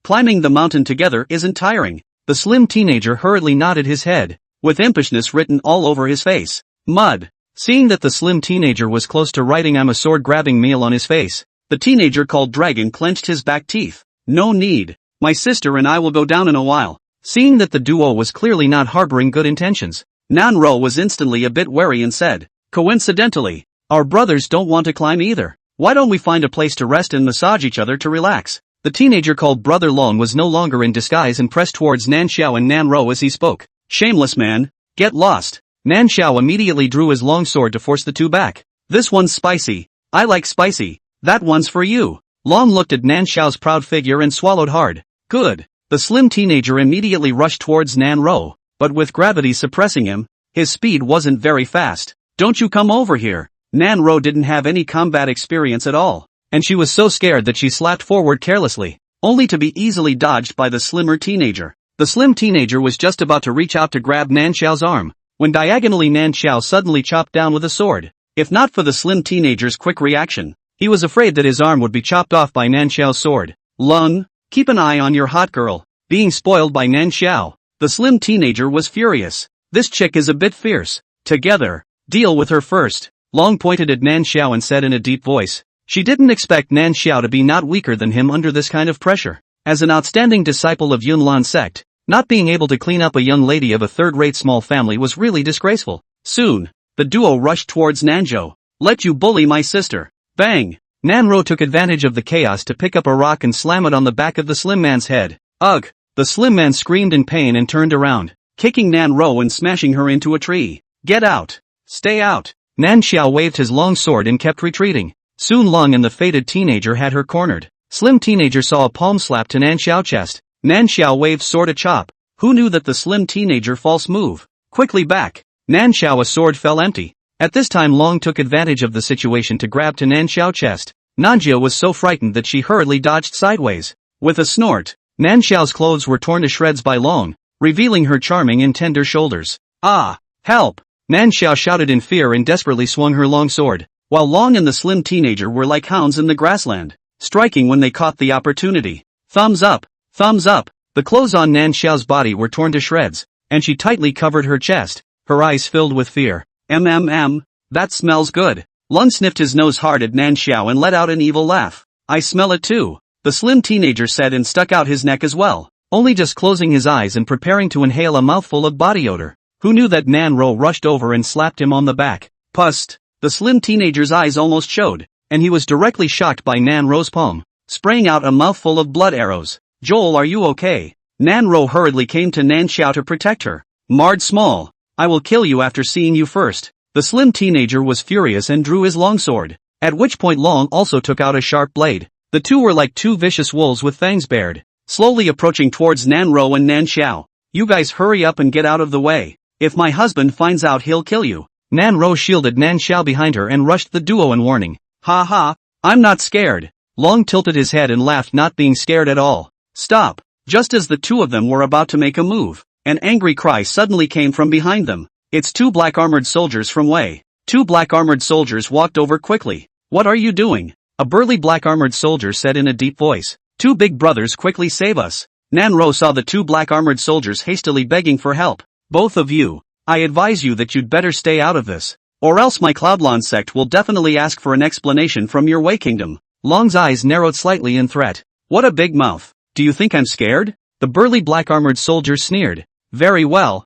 Climbing the mountain together isn't tiring. The slim teenager hurriedly nodded his head, with impishness written all over his face. Mud. Seeing that the slim teenager was close to writing I'm a sword-grabbing meal on his face, the teenager called Dragon clenched his back teeth. No need. My sister and I will go down in a while. Seeing that the duo was clearly not harboring good intentions, Nan Ro was instantly a bit wary and said, coincidentally, our brothers don't want to climb either. Why don't we find a place to rest and massage each other to relax? The teenager called Brother Long was no longer in disguise and pressed towards Nan Xiao and Nan Ro as he spoke. Shameless man, get lost. Nan Xiao immediately drew his long sword to force the 2 back. This one's spicy. I like spicy. That one's for you. Long looked at Nan Xiao's proud figure and swallowed hard. Good. The slim teenager immediately rushed towards Nan Ro, but with gravity suppressing him, his speed wasn't very fast. Don't you come over here. Nan Ro didn't have any combat experience at all, and she was so scared that she slapped forward carelessly, only to be easily dodged by the slimmer teenager. The slim teenager was just about to reach out to grab Nan Xiao's arm, when diagonally Nan Xiao suddenly chopped down with a sword. If not for the slim teenager's quick reaction, he was afraid that his arm would be chopped off by Nan Xiao's sword. Lung, keep an eye on your hot girl. Being spoiled by Nan Xiao, the slim teenager was furious. This chick is a bit fierce. Together, deal with her first. Long pointed at Nan Xiao and said in a deep voice. She didn't expect Nan Xiao to be not weaker than him under this kind of pressure. As an outstanding disciple of Yunlan sect, not being able to clean up a young lady of a third-rate small family was really disgraceful. Soon, the duo rushed towards Nanzhou. Let you bully my sister. Bang! Nanro took advantage of the chaos to pick up a rock and slam it on the back of the slim man's head. Ugh! The slim man screamed in pain and turned around, kicking Nanro and smashing her into a tree. Get out! Stay out! Nan Xiao waved his long sword and kept retreating. Soon Lung and the fated teenager had her cornered. Slim teenager saw a palm slap to Nan Xiao chest. Nan Xiao waved sword a chop. Who knew that the slim teenager false move? Quickly back. Nan Xiao's sword fell empty. At this time Long took advantage of the situation to grab to Nan Xiao chest. Nanjia was so frightened that she hurriedly dodged sideways. With a snort, Nan Xiao's clothes were torn to shreds by Long, revealing her charming and tender shoulders. Ah! Help! Nan Xiao shouted in fear and desperately swung her long sword, while Long and the slim teenager were like hounds in the grassland, striking when they caught the opportunity. Thumbs up! Thumbs up! The clothes on Nan Xiao's body were torn to shreds, and she tightly covered her chest, her eyes filled with fear. That smells good. Lun sniffed his nose hard at Nan Xiao and let out an evil laugh. I smell it too, the slim teenager said and stuck out his neck as well, only just closing his eyes and preparing to inhale a mouthful of body odor. Who knew that Nan Ro rushed over and slapped him on the back. Pust! The slim teenager's eyes almost showed, and he was directly shocked by Nan Ro's palm, spraying out a mouthful of blood arrows. Joel, are you okay? Nan Ro hurriedly came to Nan Xiao to protect her. Marred Small, I will kill you after seeing you first. The slim teenager was furious and drew his longsword, at which point Long also took out a sharp blade. The two were like two vicious wolves with fangs bared, slowly approaching towards Nan Ro and Nan Xiao. You guys hurry up and get out of the way. If my husband finds out, he'll kill you. Nan Ro shielded Nan Xiao behind her and rushed the duo in warning. Ha ha, I'm not scared. Long tilted his head and laughed, not being scared at all. Stop. Just as the two of them were about to make a move, an angry cry suddenly came from behind them. It's two black armored soldiers from Wei. Two black armored soldiers walked over quickly. What are you doing? A burly black armored soldier said in a deep voice. Two big brothers, quickly save us. Nan Ro saw the two black armored soldiers hastily begging for help. Both of you, I advise you that you'd better stay out of this, or else my Cloudlon sect will definitely ask for an explanation from your Wei kingdom. Long's eyes narrowed slightly in threat. What a big mouth. Do you think I'm scared? The burly black armored soldier sneered. Very well,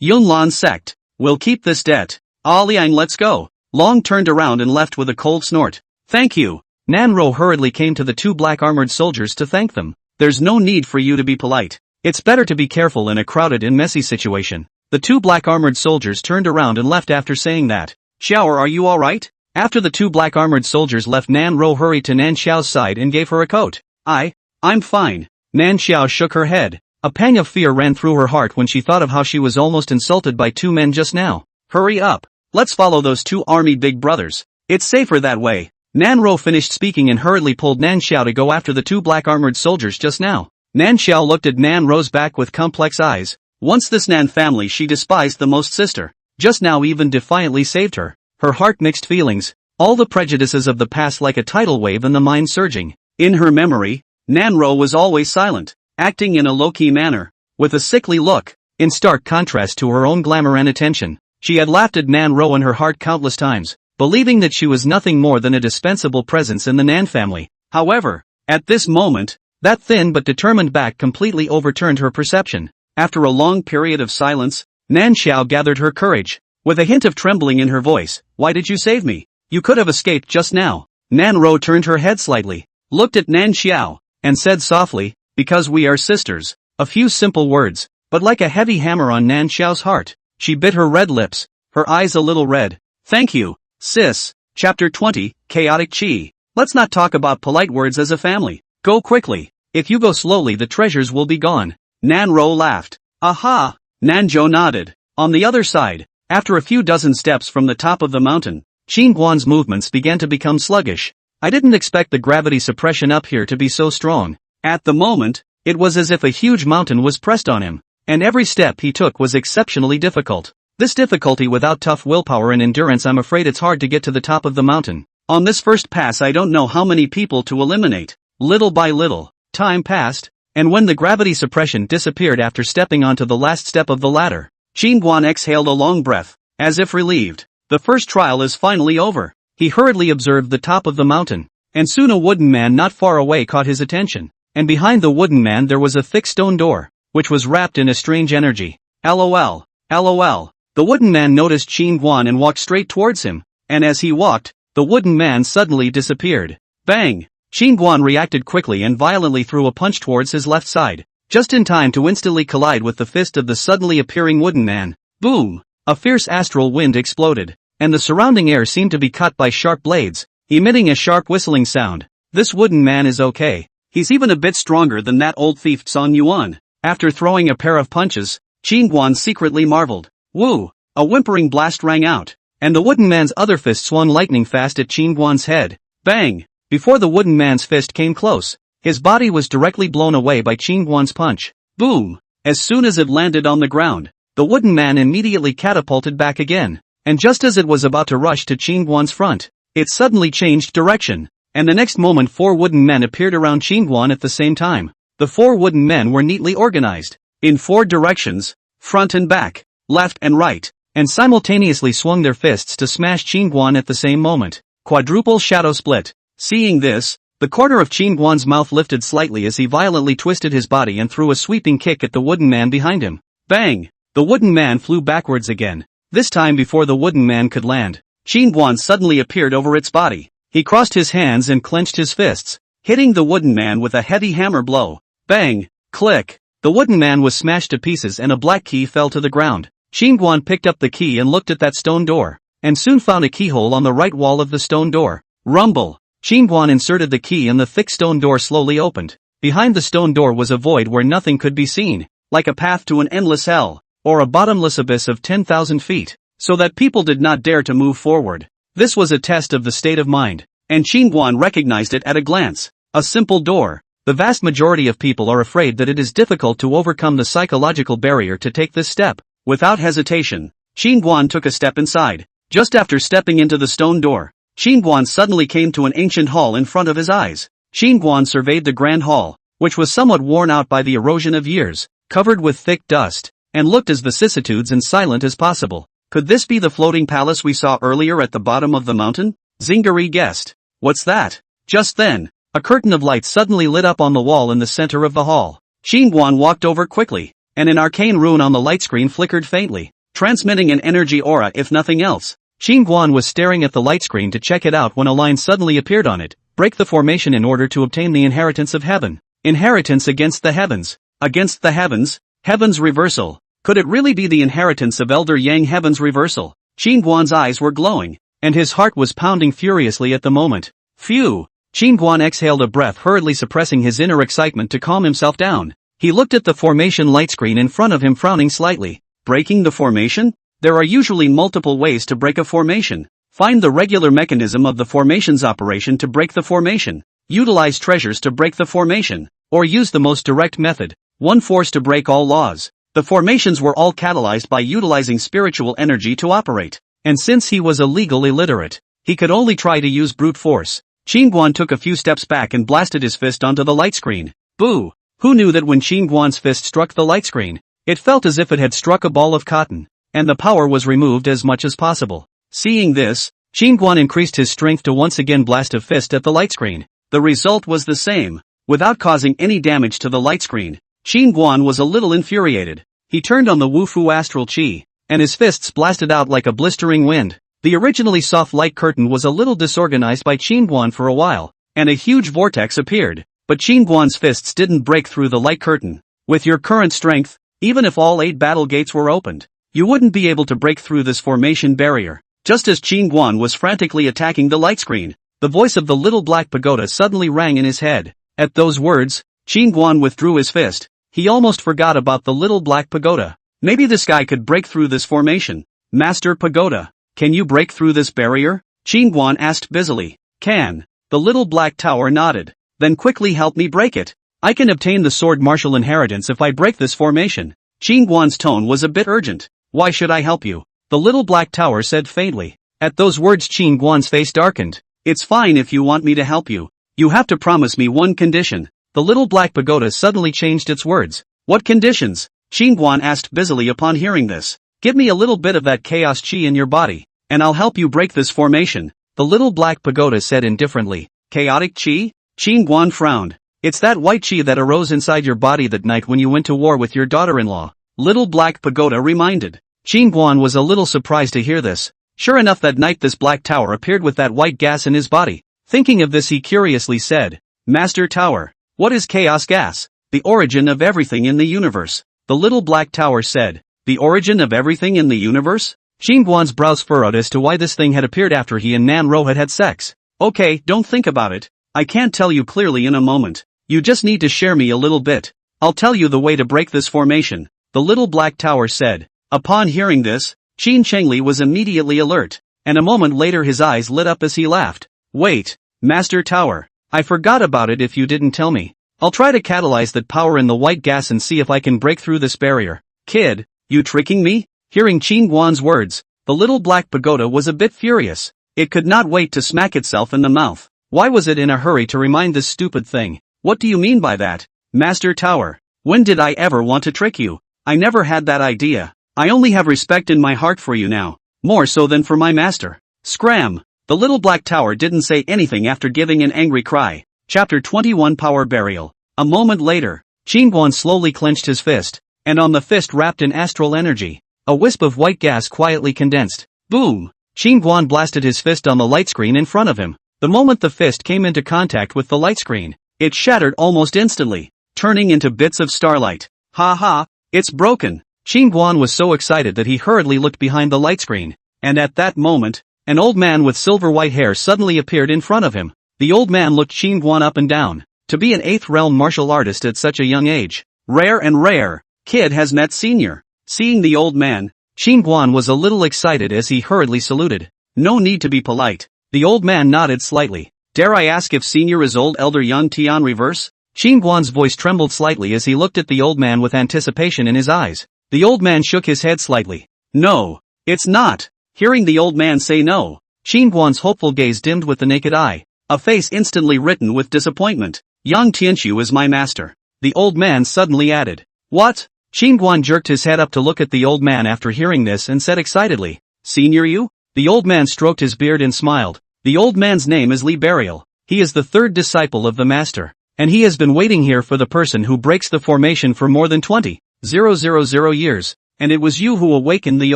Yunlan sect, will keep this debt. Liang, let's go. Long turned around and left with a cold snort. Thank you. Nan Ro hurriedly came to the two black armored soldiers to thank them. There's no need for you to be polite. It's better to be careful in a crowded and messy situation. The two black armored soldiers turned around and left after saying that. Xiao, are you alright? After the two black armored soldiers left, Nan Ro hurried to Nan Xiao's side and gave her a coat. I'm fine. Nan Xiao shook her head. A pang of fear ran through her heart when she thought of how she was almost insulted by two men just now. Hurry up. Let's follow those two army big brothers. It's safer that way. Nan Ro finished speaking and hurriedly pulled Nan Xiao to go after the two black armored soldiers just now. Nan Xiao looked at Nan Ro's back with complex eyes. Once this Nan family she despised the most, sister, just now even defiantly saved her. Her heart mixed feelings, all the prejudices of the past like a tidal wave and the mind surging. In her memory, Nan Ro was always silent, acting in a low-key manner, with a sickly look, in stark contrast to her own glamour and attention. She had laughed at Nan Ro in her heart countless times, believing that she was nothing more than a dispensable presence in the Nan family. However, at this moment, that thin but determined back completely overturned her perception. After a long period of silence, Nan Xiao gathered her courage, with a hint of trembling in her voice. Why did you save me? You could have escaped just now. Nan Ro turned her head slightly, looked at Nan Xiao, and said softly, because we are sisters. A few simple words, but like a heavy hammer on Nan Xiao's heart. She bit her red lips, her eyes a little red. Thank you, sis. Chapter 20, Chaotic Chi. Let's not talk about polite words as a family. Go quickly. If you go slowly, the treasures will be gone. Nan Ro laughed. Aha! Nanzhou nodded. On the other side, after a few dozen steps from the top of the mountain, Qin Guan's movements began to become sluggish. I didn't expect the gravity suppression up here to be so strong. At the moment, it was as if a huge mountain was pressed on him, and every step he took was exceptionally difficult. This difficulty without tough willpower and endurance, I'm afraid it's hard to get to the top of the mountain. On this first pass I don't know how many people to eliminate. Little by little, time passed, and when the gravity suppression disappeared after stepping onto the last step of the ladder, Qin Guan exhaled a long breath, as if relieved. The first trial is finally over. He hurriedly observed the top of the mountain, and soon a wooden man not far away caught his attention, and behind the wooden man there was a thick stone door, which was wrapped in a strange energy. LOL, LOL. The wooden man noticed Qin Guan and walked straight towards him, and as he walked, the wooden man suddenly disappeared. Bang! Qin Guan reacted quickly and violently threw a punch towards his left side, just in time to instantly collide with the fist of the suddenly appearing wooden man. Boom! A fierce astral wind exploded, and the surrounding air seemed to be cut by sharp blades, emitting a sharp whistling sound. This wooden man is okay. He's even a bit stronger than that old thief Song Yuan. After throwing a pair of punches, Qin Guan secretly marveled. Woo! A whimpering blast rang out, and the wooden man's other fist swung lightning fast at Qin Guan's head. Bang! Before the wooden man's fist came close, his body was directly blown away by Qin Guan's punch. Boom! As soon as it landed on the ground, the wooden man immediately catapulted back again, and just as it was about to rush to Qin Guan's front, it suddenly changed direction, and the next moment 4 wooden men appeared around Qin Guan at the same time. The 4 wooden men were neatly organized, in 4 directions, front and back, left and right, and simultaneously swung their fists to smash Qin Guan at the same moment. Quadruple shadow split. Seeing this, the corner of Qin Guan's mouth lifted slightly as he violently twisted his body and threw a sweeping kick at the wooden man behind him. Bang! The wooden man flew backwards again. This time before the wooden man could land, Qin Guan suddenly appeared over its body. He crossed his hands and clenched his fists, hitting the wooden man with a heavy hammer blow. Bang! Click! The wooden man was smashed to pieces and a black key fell to the ground. Qin Guan picked up the key and looked at that stone door, and soon found a keyhole on the right wall of the stone door. Rumble! Qin Guan inserted the key and the thick stone door slowly opened. Behind the stone door was a void where nothing could be seen, like a path to an endless hell, or a bottomless abyss of 10,000 feet, so that people did not dare to move forward. This was a test of the state of mind, and Qin Guan recognized it at a glance. A simple door. The vast majority of people are afraid that it is difficult to overcome the psychological barrier to take this step. Without hesitation, Qin Guan took a step inside. Just after stepping into the stone door, Qin Guan suddenly came to an ancient hall in front of his eyes. Qin Guan surveyed the grand hall, which was somewhat worn out by the erosion of years, covered with thick dust, and looked as vicissitudes and silent as possible. Could this be the floating palace we saw earlier at the bottom of the mountain? Zingari guessed. What's that? Just then, a curtain of light suddenly lit up on the wall in the center of the hall. Qin Guan walked over quickly, and an arcane rune on the light screen flickered faintly, transmitting an energy aura if nothing else. Qin Guan was staring at the light screen to check it out when a line suddenly appeared on it. Break the formation in order to obtain the inheritance of heaven. Inheritance against the heavens. Against the heavens? Heaven's reversal. Could it really be the inheritance of Elder Yang Heaven's reversal? Qin Guan's eyes were glowing, and his heart was pounding furiously at the moment. Phew! Qin Guan exhaled a breath, hurriedly suppressing his inner excitement to calm himself down. He looked at the formation light screen in front of him, frowning slightly. Breaking the formation? There are usually multiple ways to break a formation. Find the regular mechanism of the formation's operation to break the formation. Utilize treasures to break the formation. Or use the most direct method, one force to break all laws. The formations were all catalyzed by utilizing spiritual energy to operate. And since he was a legal illiterate, he could only try to use brute force. Qin Guan took a few steps back and blasted his fist onto the light screen. Boo! Who knew that when Qin Guan's fist struck the light screen, it felt as if it had struck a ball of cotton, and the power was removed as much as possible. Seeing this, Qin Guan increased his strength to once again blast a fist at the light screen. The result was the same. Without causing any damage to the light screen, Qin Guan was a little infuriated. He turned on the Wufu astral chi, and his fists blasted out like a blistering wind. The originally soft light curtain was a little disorganized by Qin Guan for a while, and a huge vortex appeared. But Qin Guan's fists didn't break through the light curtain. With your current strength, even if all 8 battle gates were opened, you wouldn't be able to break through this formation barrier. Just as Qin Guan was frantically attacking the light screen, the voice of the little black pagoda suddenly rang in his head. At those words, Qin Guan withdrew his fist. He almost forgot about the little black pagoda. Maybe this guy could break through this formation. Master Pagoda, can you break through this barrier? Qin Guan asked busily. Can. The little black tower nodded. Then quickly help me break it. I can obtain the sword martial inheritance if I break this formation. Qin Guan's tone was a bit urgent. Why should I help you? The little black tower said faintly. At those words Qin Guan's face darkened. It's fine if you want me to help you. You have to promise me one condition. The little black pagoda suddenly changed its words. What conditions? Qin Guan asked busily upon hearing this. Give me a little bit of that chaos chi in your body, and I'll help you break this formation. The little black pagoda said indifferently. Chaotic chi? Qin Guan frowned. It's that white chi that arose inside your body that night when you went to war with your daughter-in-law. Little black pagoda reminded. Qin Guan was a little surprised to hear this. Sure enough, that night this black tower appeared with that white gas in his body. Thinking of this, he curiously said, Master Tower, what is chaos gas? The origin of everything in the universe. The little black tower said, the origin of everything in the universe? Qin Guan's brows furrowed as to why this thing had appeared after he and Nan Ro had sex. Okay, don't think about it. I can't tell you clearly in a moment. You just need to share me a little bit. I'll tell you the way to break this formation, the little black tower said. Upon hearing this, Qin Chengli was immediately alert, and a moment later his eyes lit up as he laughed. Wait, Master Tower. I forgot about it if you didn't tell me. I'll try to catalyze that power in the white gas and see if I can break through this barrier. Kid, you tricking me? Hearing Qin Guan's words, the little black pagoda was a bit furious. It could not wait to smack itself in the mouth. Why was it in a hurry to remind this stupid thing? What do you mean by that? Master Tower, when did I ever want to trick you? I never had that idea. I only have respect in my heart for you now, more so than for my master. Scram! The little black tower didn't say anything after giving an angry cry. Chapter 21 Power Burial. A moment later, Qin Guan slowly clenched his fist, and on the fist wrapped in astral energy, a wisp of white gas quietly condensed. Boom! Qin Guan blasted his fist on the light screen in front of him. The moment the fist came into contact with the light screen, it shattered almost instantly, turning into bits of starlight. Ha ha, it's broken. Qin Guan was so excited that he hurriedly looked behind the light screen, and at that moment, an old man with silver white hair suddenly appeared in front of him. The old man looked Qin Guan up and down. To be an 8th realm martial artist at such a young age, rare and rare. Kid has met senior. Seeing the old man, Qin Guan was a little excited as he hurriedly saluted. No need to be polite. The old man nodded slightly. Dare I ask if senior is old elder young Tian reverse? Qin Guan's voice trembled slightly as he looked at the old man with anticipation in his eyes. The old man shook his head slightly. No, it's not. Hearing the old man say no, Qin Guan's hopeful gaze dimmed with the naked eye, a face instantly written with disappointment. Yang Tianqiu is my master. The old man suddenly added. What? Qin Guan jerked his head up to look at the old man after hearing this and said excitedly. Senior you? The old man stroked his beard and smiled. The old man's name is Li Burial. He is the 3rd disciple of the master, and he has been waiting here for the person who breaks the formation for more than 20,000 years, and it was you who awakened the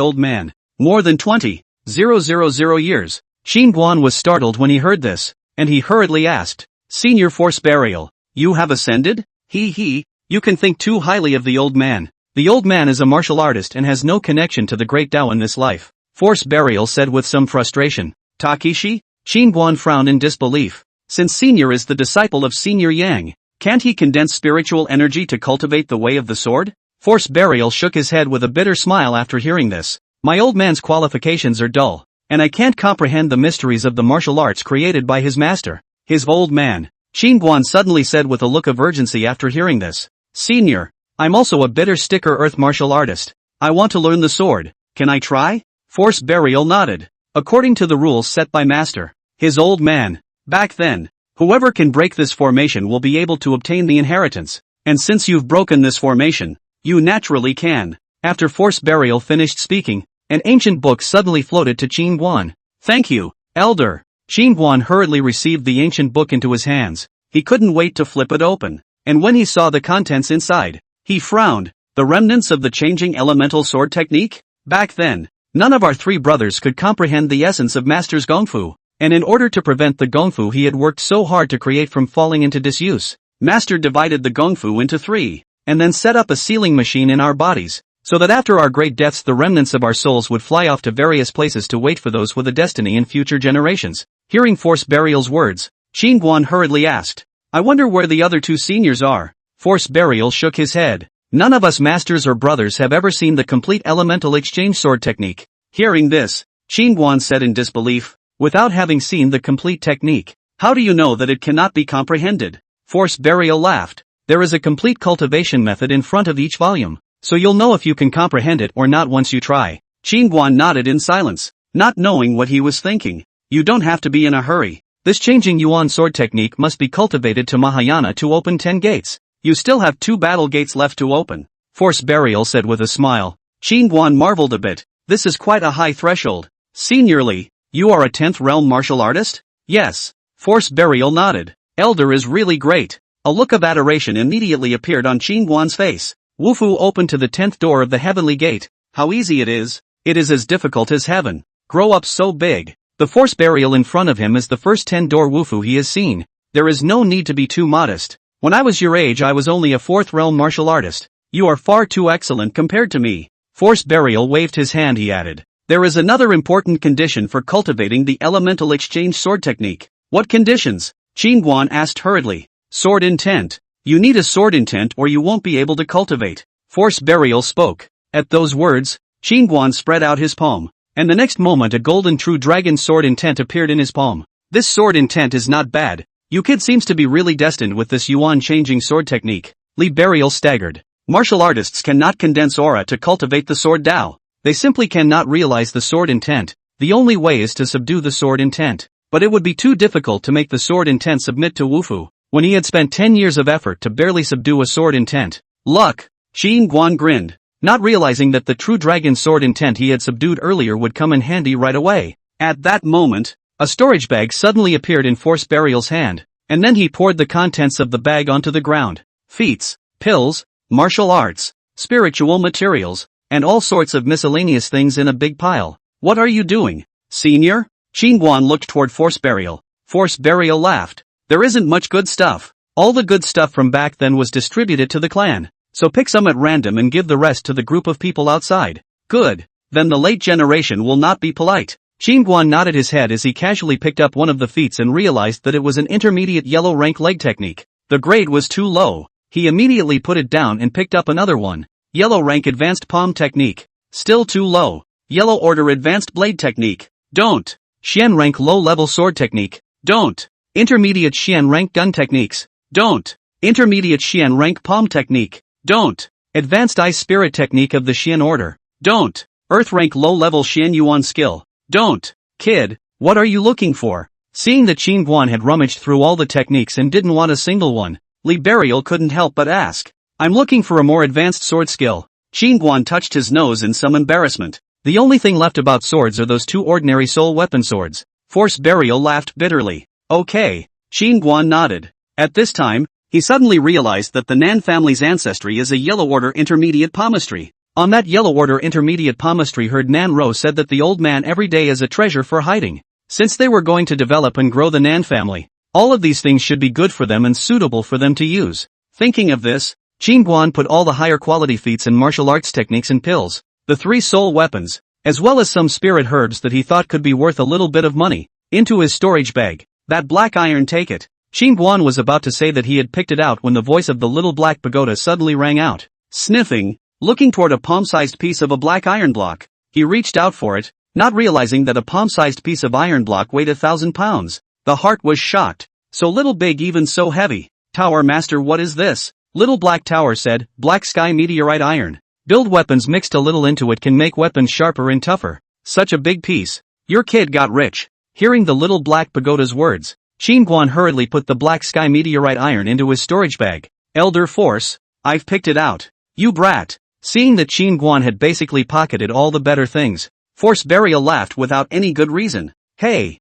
old man. More than 20,000 years. Qin Guan was startled when he heard this, and he hurriedly asked, Senior Force Burial, you have ascended? You can think too highly of the old man. The old man is a martial artist and has no connection to the great Tao in this life. Force Burial said with some frustration. Takishi? Qin Guan frowned in disbelief. Since Senior is the disciple of Senior Yang, can't he condense spiritual energy to cultivate the way of the sword? Force Burial shook his head with a bitter smile after hearing this. My old man's qualifications are dull, and I can't comprehend the mysteries of the martial arts created by his master. His old man. Qin Guan suddenly said with a look of urgency after hearing this. Senior, I'm also a bitter sticker earth martial artist. I want to learn the sword. Can I try? Force Burial nodded. According to the rules set by master, his old man. Back then, whoever can break this formation will be able to obtain the inheritance. And since you've broken this formation, you naturally can. After Force Burial finished speaking, an ancient book suddenly floated to Qin Guan. Thank you, Elder. Qin Guan hurriedly received the ancient book into his hands. He couldn't wait to flip it open. And when he saw the contents inside, he frowned. The remnants of the changing elemental sword technique? Back then, none of our 3 brothers could comprehend the essence of Master's Gongfu. And in order to prevent the Gongfu he had worked so hard to create from falling into disuse, Master divided the Gongfu into 3, and then set up a sealing machine in our bodies, so that after our great deaths the remnants of our souls would fly off to various places to wait for those with a destiny in future generations. Hearing Force Burial's words, Qin Guan hurriedly asked, I wonder where the other 2 seniors are. Force Burial shook his head. None of us masters or brothers have ever seen the complete elemental exchange sword technique. Hearing this, Qin Guan said in disbelief, without having seen the complete technique, how do you know that it cannot be comprehended? Force Burial laughed. There is a complete cultivation method in front of each volume, so you'll know if you can comprehend it or not once you try. Qin Guan nodded in silence, not knowing what he was thinking. You don't have to be in a hurry. This changing Yuan sword technique must be cultivated to Mahayana to open 10 gates. You still have 2 battle gates left to open. Force Burial said with a smile. Qin Guan marveled a bit. This is quite a high threshold. Seniorly, you are a 10th realm martial artist? Yes. Force Burial nodded. Elder is really great. A look of adoration immediately appeared on Qin Guan's face. Wufu opened to the 10th door of the heavenly gate. How easy it is. It is as difficult as heaven. Grow up so big. The Force Burial in front of him is the first 10-door Wufu he has seen. There is no need to be too modest. When I was your age I was only a 4th realm martial artist. You are far too excellent compared to me. Force Burial waved his hand. He added, there is another important condition for cultivating the elemental exchange sword technique. What conditions? Qingguan asked hurriedly. Sword intent. You need a sword intent or you won't be able to cultivate. Force burial spoke. At those words, Qingguan spread out his palm, and the next moment a golden true dragon sword intent appeared in his palm. This sword intent is not bad. You kid seems to be really destined with this yuan-changing sword technique. Li Burial staggered. Martial artists cannot condense aura to cultivate the sword Dao. They simply cannot realize the sword intent. The only way is to subdue the sword intent. But it would be too difficult to make the sword intent submit to Wufu, when he had spent 10 years of effort to barely subdue a sword intent. Luck! Qingguan grinned, not realizing that the true dragon sword intent he had subdued earlier would come in handy right away. At that moment, a storage bag suddenly appeared in Force Burial's hand, and then he poured the contents of the bag onto the ground. Feats, pills, martial arts, spiritual materials, and all sorts of miscellaneous things in a big pile. What are you doing, senior? Qingguan looked toward Force Burial. Force Burial laughed. There isn't much good stuff. All the good stuff from back then was distributed to the clan. So pick some at random and give the rest to the group of people outside. Good. Then the late generation will not be polite. Qingguan nodded his head as he casually picked up one of the feats and realized that it was an intermediate yellow rank leg technique. The grade was too low. He immediately put it down and picked up another one. Yellow rank advanced palm technique. Still too low. Yellow order advanced blade technique. Don't. Xian rank low level sword technique. Don't. Intermediate Xian rank gun techniques. Don't. Intermediate Xian rank palm technique. Don't. Advanced ice spirit technique of the Xian order. Don't. Earth rank low level Xian yuan skill. Don't. Kid, what are you looking for? Seeing that Qingguan had rummaged through all the techniques and didn't want a single one, Li Burial couldn't help but ask. I'm looking for a more advanced sword skill. Qingguan touched his nose in some embarrassment. The only thing left about swords are those two ordinary soul weapon swords. Force Burial laughed bitterly. Okay. Qingguan nodded. At this time, he suddenly realized that the Nan family's ancestry is a yellow order intermediate palmistry. On that yellow order intermediate palmistry herd Nan Ro said that the old man every day is a treasure for hiding. Since they were going to develop and grow the Nan family, all of these things should be good for them and suitable for them to use. Thinking of this, Qingguan put all the higher quality feats and martial arts techniques and pills, the 3 soul weapons, as well as some spirit herbs that he thought could be worth a little bit of money, into his storage bag. That black iron, take it. Qingguan was about to say that he had picked it out when the voice of the little black pagoda suddenly rang out. Sniffing, looking toward a palm-sized piece of a black iron block, he reached out for it, not realizing that a palm-sized piece of iron block weighed 1,000 pounds. The heart was shocked. So little, big, even so heavy. Tower Master, what is this? Little Black Tower said, Black Sky Meteorite Iron. Build weapons mixed a little into it can make weapons sharper and tougher. Such a big piece. Your kid got rich. Hearing the little black pagoda's words, Qingguan hurriedly put the Black Sky Meteorite Iron into his storage bag. Elder Force, I've picked it out. You brat. Seeing that Qingguan had basically pocketed all the better things, Force Burial laughed without any good reason. Hey,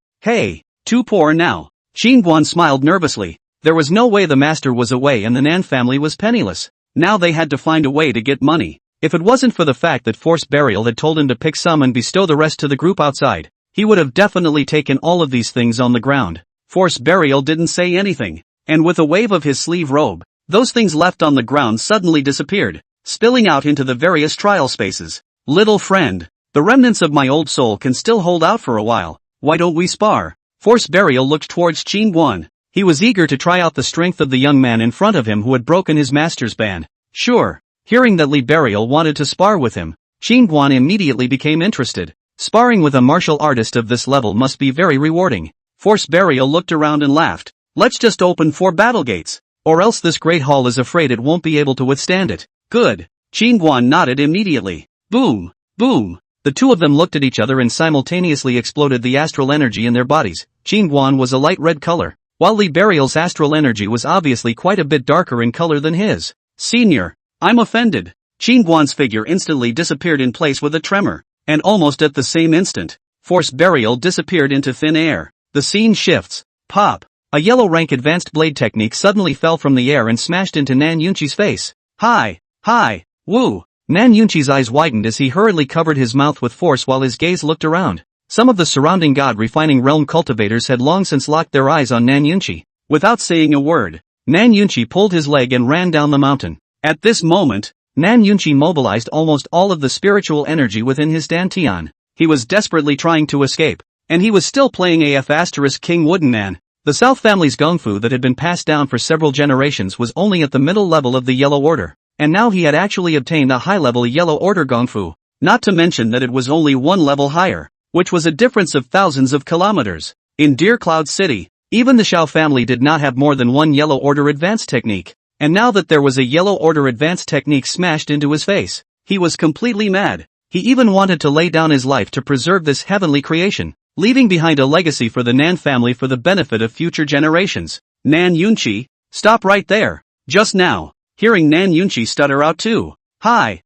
too poor now. Qingguan smiled nervously. There was no way the master was away and the Nan family was penniless. Now they had to find a way to get money. If it wasn't for the fact that Force Burial had told him to pick some and bestow the rest to the group outside, he would have definitely taken all of these things on the ground. Force Burial didn't say anything, and with a wave of his sleeve robe, those things left on the ground suddenly disappeared, spilling out into the various trial spaces. Little friend, the remnants of my old soul can still hold out for a while. Why don't we spar? Force Burial looked towards Qingguan. He was eager to try out the strength of the young man in front of him who had broken his master's ban. Sure. Hearing that Li Burial wanted to spar with him, Qingguan immediately became interested. Sparring with a martial artist of this level must be very rewarding. Force Burial looked around and laughed. Let's just open 4 battle gates, or else this great hall is afraid it won't be able to withstand it. Good. Qingguan nodded immediately. Boom, boom. The two of them looked at each other and simultaneously exploded the astral energy in their bodies. Qingguan was a light red color, while Li Burial's astral energy was obviously quite a bit darker in color than his. Senior, I'm offended. Qingguan's figure instantly disappeared in place with a tremor, and almost at the same instant, Force Burial disappeared into thin air. The scene shifts. Pop. A yellow rank advanced blade technique suddenly fell from the air and smashed into Nan Yunqi's face. Hi, woo. Nan Yunqi's eyes widened as he hurriedly covered his mouth with force while his gaze looked around. Some of the surrounding God-refining realm cultivators had long since locked their eyes on Nan Yunqi. Without saying a word, Nan Yunqi pulled his leg and ran down the mountain. At this moment, Nan Yunqi mobilized almost all of the spiritual energy within his dantian. He was desperately trying to escape, and he was still playing AF** King Wooden Nan. The The South family's gongfu that had been passed down for several generations was only at the middle level of the Yellow Order, and now he had actually obtained a high-level Yellow Order gongfu, not to mention that it was only one level higher, which was a difference of thousands of kilometers. In Deer Cloud City, even the Shao family did not have more than one Yellow Order advanced technique, and now that there was a Yellow Order advanced technique smashed into his face, he was completely mad. He even wanted to lay down his life to preserve this heavenly creation, leaving behind a legacy for the Nan family for the benefit of future generations. Nan Yunqi, stop right there. Just now, hearing Nan Yunqi stutter out too, hi,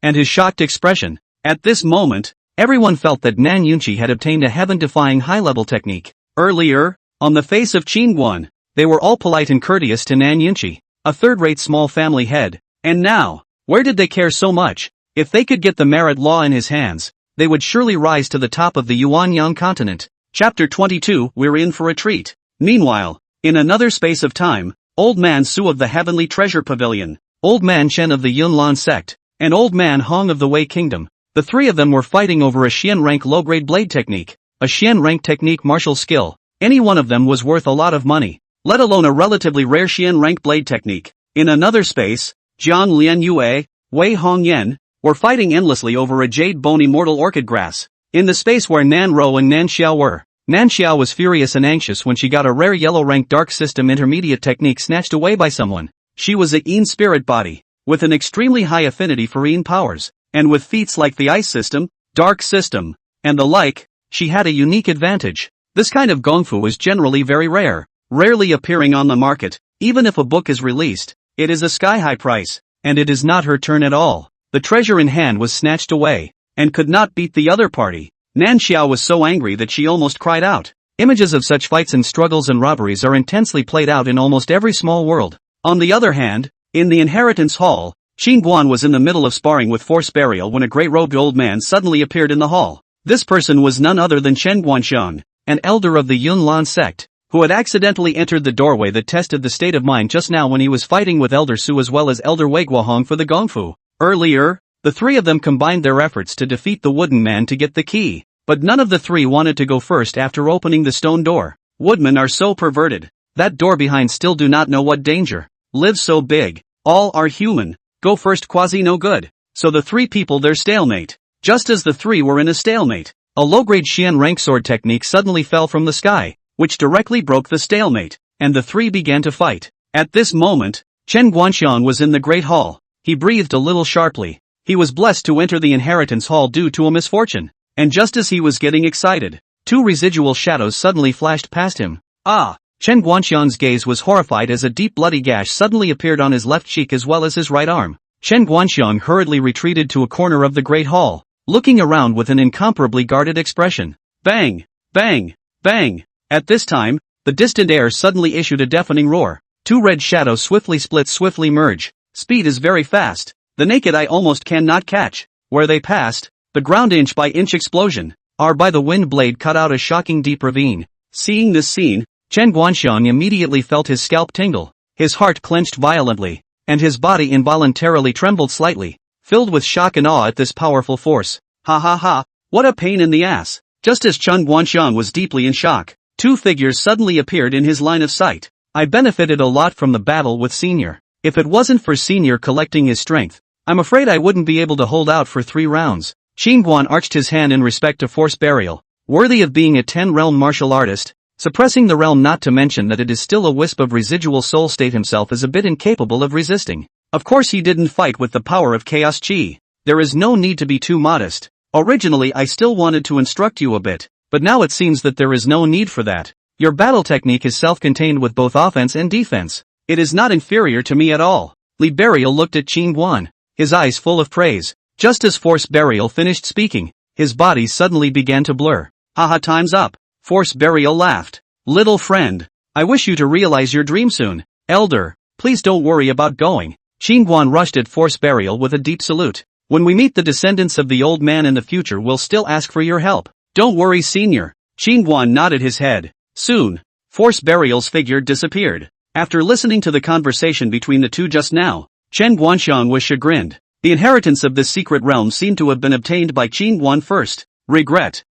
and his shocked expression. At this moment, everyone felt that Nan Yunqi had obtained a heaven-defying high-level technique. Earlier, on the face of Qingguan, they were all polite and courteous to Nan Yunqi, a third-rate small family head, and now, where did they care so much? If they could get the merit law in his hands, they would surely rise to the top of the Yuanyang continent. Chapter 22. We're in for a treat. Meanwhile, in another space of time, Old Man Su of the Heavenly Treasure Pavilion, Old Man Shen of the Yunlan sect, and Old Man Hong of the Wei Kingdom, the three of them were fighting over a Xian rank low-grade blade technique, a Xian rank technique martial skill. Any one of them was worth a lot of money, let alone a relatively rare Xian rank blade technique. In another space, Jiang Lian Yue, Wei Hong Yen, were fighting endlessly over a jade bone immortal orchid grass. In the space where Nan Ro and Nan Xiao were, Nan Xiao was furious and anxious when she got a rare yellow rank dark system intermediate technique snatched away by someone. She was a Yin spirit body, with an extremely high affinity for Yin powers, and with feats like the ice system, dark system, and the like, she had a unique advantage. This kind of gongfu is generally very rare, rarely appearing on the market. Even if a book is released, it is a sky-high price, and it is not her turn at all. The treasure in hand was snatched away, and could not beat the other party. Nan Xiao was so angry that she almost cried out. Images of such fights and struggles and robberies are intensely played out in almost every small world. On the other hand, in the inheritance hall, Qingguan was in the middle of sparring with force burial when a great-robed old man suddenly appeared in the hall. This person was none other than Chen Guanxiang, an elder of the Yunlan sect, who had accidentally entered the doorway that tested the state of mind just now when he was fighting with Elder Su as well as Elder Wei Guohong for the gongfu. Earlier, the three of them combined their efforts to defeat the wooden man to get the key, but none of the three wanted to go first after opening the stone door. Woodmen are so perverted. That door behind still do not know what danger lives so big. All are human. Go first quasi no good. So the three people their stalemate. Just as the three were in a stalemate, a low-grade Xian rank sword technique suddenly fell from the sky, which directly broke the stalemate, and the three began to fight. At this moment, Chen Guanxiang was in the Great Hall. He breathed a little sharply. He was blessed to enter the inheritance hall due to a misfortune, and just as he was getting excited, two residual shadows suddenly flashed past him. Ah! Chen Guanxiang's gaze was horrified as a deep bloody gash suddenly appeared on his left cheek as well as his right arm. Chen Guanxiang hurriedly retreated to a corner of the Great Hall, looking around with an incomparably guarded expression. Bang! Bang! Bang! At this time, the distant air suddenly issued a deafening roar. Two red shadows swiftly split, swiftly merge. Speed is very fast. The naked eye almost cannot catch. Where they passed, the ground inch by inch explosion, by the wind blade cut out a shocking deep ravine. Seeing this scene, Chen Guanxiang immediately felt his scalp tingle, his heart clenched violently, and his body involuntarily trembled slightly, filled with shock and awe at this powerful force. Ha ha ha, what a pain in the ass. Just as Chen Guanxiang was deeply in shock, two figures suddenly appeared in his line of sight. I benefited a lot from the battle with Senior. If it wasn't for Senior collecting his strength, I'm afraid I wouldn't be able to hold out for 3 rounds. Qingguan arched his hand in respect to force burial, worthy of being a 10-realm martial artist. Suppressing the realm, not to mention that it is still a wisp of residual soul state himself, is a bit incapable of resisting. Of course he didn't fight with the power of chaos chi. There is no need to be too modest. Originally I still wanted to instruct you a bit, but now it seems that there is no need for that. Your battle technique is self-contained with both offense and defense. It is not inferior to me at all. Li Burial looked at Qingguan, his eyes full of praise. Just as Force Burial finished speaking, his body suddenly began to blur. Haha, time's up. Force Burial laughed. Little friend, I wish you to realize your dream soon. Elder, please don't worry about going. Qingguan rushed at Force Burial with a deep salute. When we meet the descendants of the old man in the future, we'll still ask for your help. Don't worry, Senior. Qingguan nodded his head. Soon, Force Burial's figure disappeared. After listening to the conversation between the two just now, Chen Guanxiang was chagrined. The inheritance of this secret realm seemed to have been obtained by Qingguan first. Regret.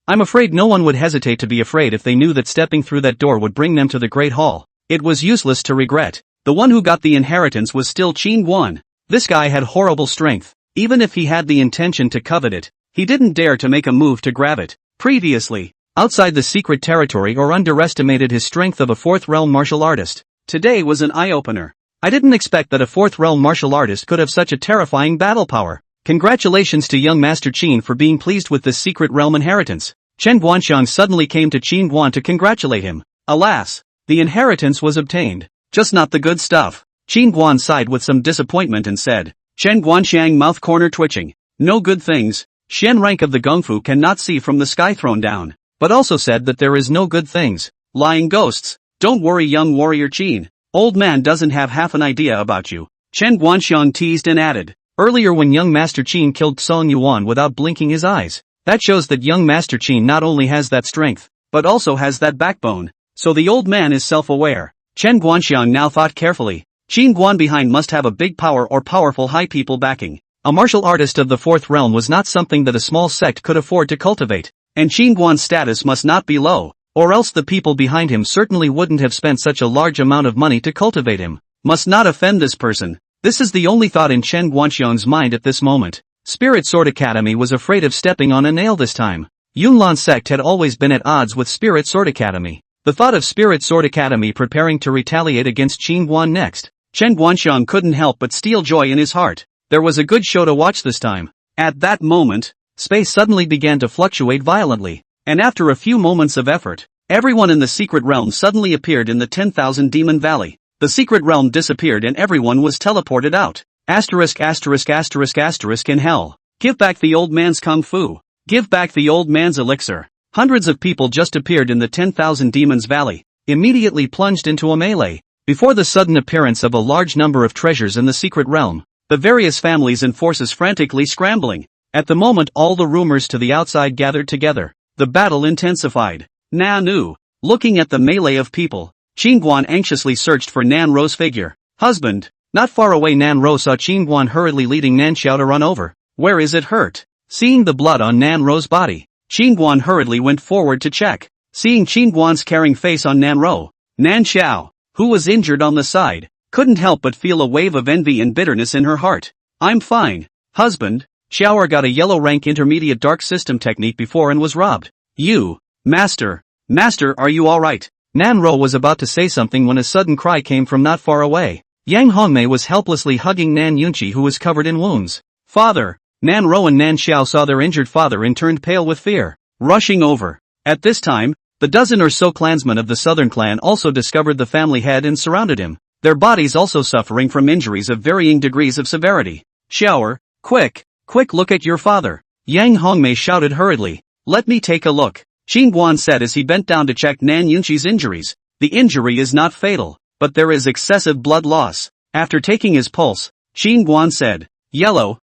I'm afraid no one would hesitate to be afraid if they knew that stepping through that door would bring them to the Great Hall. It was useless to regret. The one who got the inheritance was still Qin Guan. This guy had horrible strength. Even if he had the intention to covet it, he didn't dare to make a move to grab it. Previously, outside the secret territory or underestimated his strength of a fourth realm martial artist. Today was an eye-opener. I didn't expect that a fourth realm martial artist could have such a terrifying battle power. Congratulations to young Master Qin for being pleased with this secret realm inheritance. Chen Guanxiang suddenly came to Qin Guan to congratulate him. Alas, the inheritance was obtained, just not the good stuff. Qin Guan sighed with some disappointment and said, Chen Guanxiang mouth corner twitching. No good things. Shen rank of the Gongfu cannot see from the sky thrown down, but also said that there is no good things. Lying ghosts. Don't worry young warrior Qin. Old man doesn't have half an idea about you. Chen Guanxiang teased and added. Earlier when young Master Qin killed Song Yuan without blinking his eyes. That shows that young Master Qin not only has that strength, but also has that backbone. So the old man is self-aware. Chen Guanxiang now thought carefully. Qin Guan behind must have a big power or powerful high people backing. A martial artist of the fourth realm was not something that a small sect could afford to cultivate. And Qin Guan's status must not be low, or else the people behind him certainly wouldn't have spent such a large amount of money to cultivate him. Must not offend this person. This is the only thought in Chen Guanxiang's mind at this moment. Spirit Sword Academy was afraid of stepping on a nail this time. Yunlan sect had always been at odds with Spirit Sword Academy. The thought of Spirit Sword Academy preparing to retaliate against Qin Guan next. Chen Guanxiang couldn't help but steal joy in his heart. There was a good show to watch this time. At that moment, space suddenly began to fluctuate violently. And after a few moments of effort, everyone in the secret realm suddenly appeared in the 10,000 Demon Valley. The secret realm disappeared and everyone was teleported out. Asterisk asterisk asterisk asterisk in hell. Give back the old man's kung fu. Give back the old man's elixir. Hundreds of people just appeared in the 10,000 Demons Valley, immediately plunged into a melee. Before the sudden appearance of a large number of treasures in the secret realm, the various families and forces frantically scrambling. At the moment all the rumors to the outside gathered together. The battle intensified. Nanu. Looking at the melee of people, Qin Guan anxiously searched for Nan Ro's figure. Husband. Not far away Nan Ro saw Qin Guan hurriedly leading Nan Xiao to run over. Where is it hurt? Seeing the blood on Nan Ro's body, Qin Guan hurriedly went forward to check. Seeing Qin Guan's caring face on Nan Ro, Nan Xiao, who was injured on the side, couldn't help but feel a wave of envy and bitterness in her heart. I'm fine. Husband. Xiaoer got a yellow rank intermediate dark system technique before and was robbed. You. Master. Master, are you alright? Nan Ro was about to say something when a sudden cry came from not far away. Yang Hongmei was helplessly hugging Nan Yunqi who was covered in wounds. Father! Nan Ro and Nan Xiao saw their injured father and turned pale with fear, rushing over. At this time, the dozen or so clansmen of the southern clan also discovered the family head and surrounded him, their bodies also suffering from injuries of varying degrees of severity. Xiaoer, quick look at your father. Yang Hongmei shouted hurriedly. Let me take a look. Qin Guan said as he bent down to check Nan Yunqi's injuries. The injury is not fatal, but there is excessive blood loss. After taking his pulse, Qin Guan said, Yellow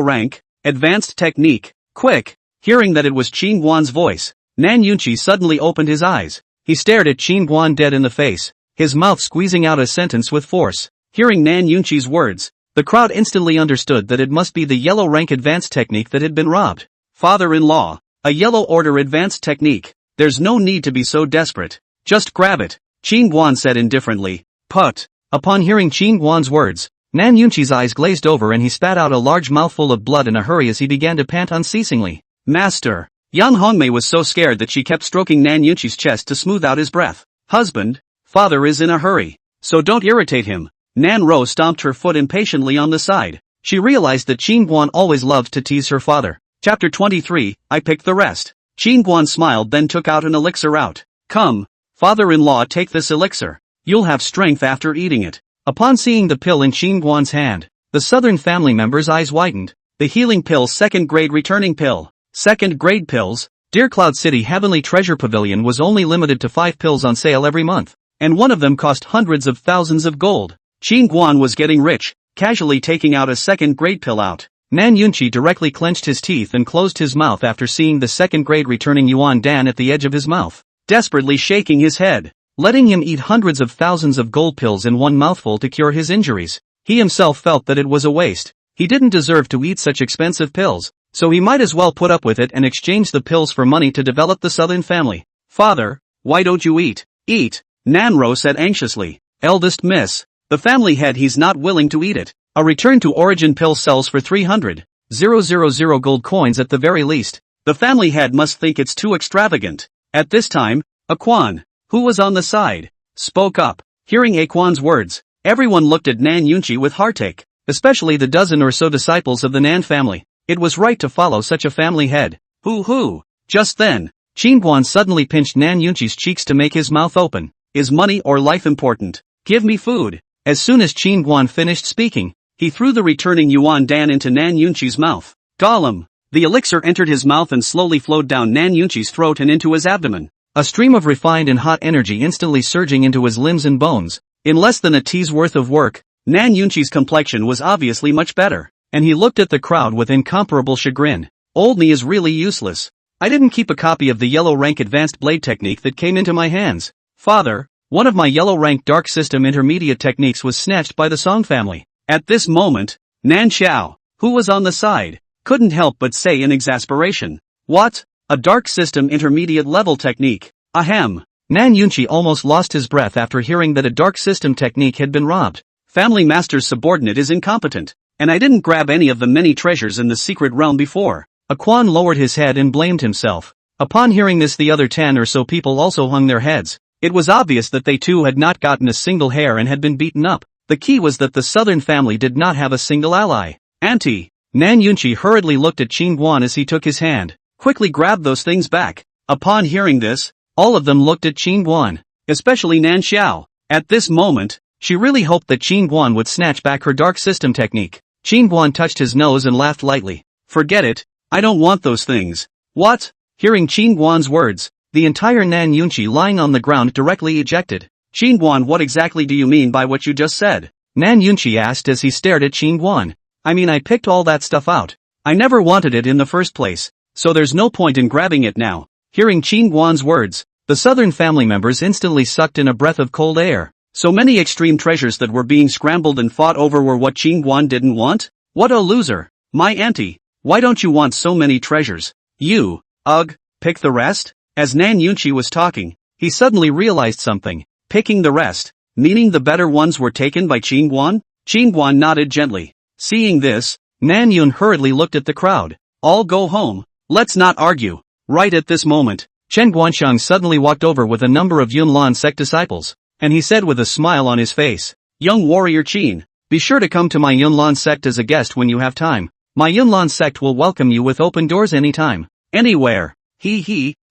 rank, advanced technique, quick. Hearing that it was Qin Guan's voice, Nan Yunqi suddenly opened his eyes. He stared at Qin Guan dead in the face, his mouth squeezing out a sentence with force. Hearing Nan Yunqi's words, the crowd instantly understood that it must be the yellow rank advanced technique that had been robbed. Father-in-law, a yellow order advanced technique. There's no need to be so desperate. Just grab it, Qin Guan said indifferently. Put. Upon hearing Qin Guan's words, Nan Yunqi's eyes glazed over and he spat out a large mouthful of blood in a hurry as he began to pant unceasingly. Master. Yang Hongmei was so scared that she kept stroking Nan Yunqi's chest to smooth out his breath. Husband. Father is in a hurry, so don't irritate him. Nan Ro stomped her foot impatiently on the side. She realized that Qin Guan always loved to tease her father. Chapter 23, I picked the rest. Qin Guan smiled then took out an elixir out. Come, father-in-law, take this elixir. You'll have strength after eating it. Upon seeing the pill in Qin Guan's hand, the southern family members' eyes widened. The healing pill, second grade returning pill. Second grade pills. Dear Cloud City Heavenly Treasure Pavilion was only limited to 5 pills on sale every month, and one of them cost hundreds of thousands of gold. Qin Guan was getting rich, casually taking out a second grade pill out. Nan Yunqi directly clenched his teeth and closed his mouth after seeing the second grade returning Yuan Dan at the edge of his mouth, desperately shaking his head, letting him eat hundreds of thousands of gold pills in one mouthful to cure his injuries. He himself felt that it was a waste. He didn't deserve to eat such expensive pills, so he might as well put up with it and exchange the pills for money to develop the southern family. Father, why don't you eat? Eat, Nanro said anxiously. Eldest miss, the family head, he's not willing to eat it. A return to origin pill sells for 300,000 gold coins at the very least. The family head must think it's too extravagant. At this time, Aquan, who was on the side, spoke up. Hearing Aquan's words, everyone looked at Nan Yunchi with heartache, especially the dozen or so disciples of the Nan family. It was right to follow such a family head. Hoo. Just then, Qingguan suddenly pinched Nan Yunchi's cheeks to make his mouth open. Is money or life important? Give me food. As soon as Qingguan finished speaking, he threw the returning Yuan Dan into Nan Yunchi's mouth. Gollum! The elixir entered his mouth and slowly flowed down Nan Yunchi's throat and into his abdomen. A stream of refined and hot energy instantly surging into his limbs and bones. In less than a tea's worth of work, Nan Yunchi's complexion was obviously much better, and he looked at the crowd with incomparable chagrin. Old me is really useless. I didn't keep a copy of the yellow rank advanced blade technique that came into my hands. Father, one of my yellow rank dark system intermediate techniques was snatched by the Song family. At this moment, Nan Xiao, who was on the side, couldn't help but say in exasperation, "What? A dark system intermediate level technique? Ahem." Nan Yunchi almost lost his breath after hearing that a dark system technique had been robbed. Family master's subordinate is incompetent, and I didn't grab any of the many treasures in the secret realm before. Aquan lowered his head and blamed himself. Upon hearing this, the other 10 or so people also hung their heads. It was obvious that they too had not gotten a single hair and had been beaten up. The key was that the southern family did not have a single ally. Auntie! Nan Yunchi hurriedly looked at Qingguan as he took his hand. Quickly grab those things back. Upon hearing this, all of them looked at Qingguan, especially Nan Xiao. At this moment, she really hoped that Qingguan would snatch back her dark system technique. Qingguan touched his nose and laughed lightly. Forget it, I don't want those things. What? Hearing Qingguan's words, the entire Nan Yunchi lying on the ground directly ejected. Qingguan, what exactly do you mean by what you just said? Nan Yunchi asked as he stared at Qingguan. I mean, I picked all that stuff out. I never wanted it in the first place, so there's no point in grabbing it now. Hearing Qingguan's words, the southern family members instantly sucked in a breath of cold air. So many extreme treasures that were being scrambled and fought over were what Qingguan didn't want? What a loser. My auntie, why don't you want so many treasures? You, pick the rest? As Nan Yunchi was talking, he suddenly realized something. Picking the rest, meaning the better ones were taken by Qingguan? Qingguan nodded gently. Seeing this, Nan Yun hurriedly looked at the crowd. All go home. Let's not argue. Right at this moment, Chen Guanxiang suddenly walked over with a number of Yunlan sect disciples, and he said with a smile on his face, Young warrior Qin, be sure to come to my Yunlan sect as a guest when you have time. My Yunlan sect will welcome you with open doors anytime. Anywhere.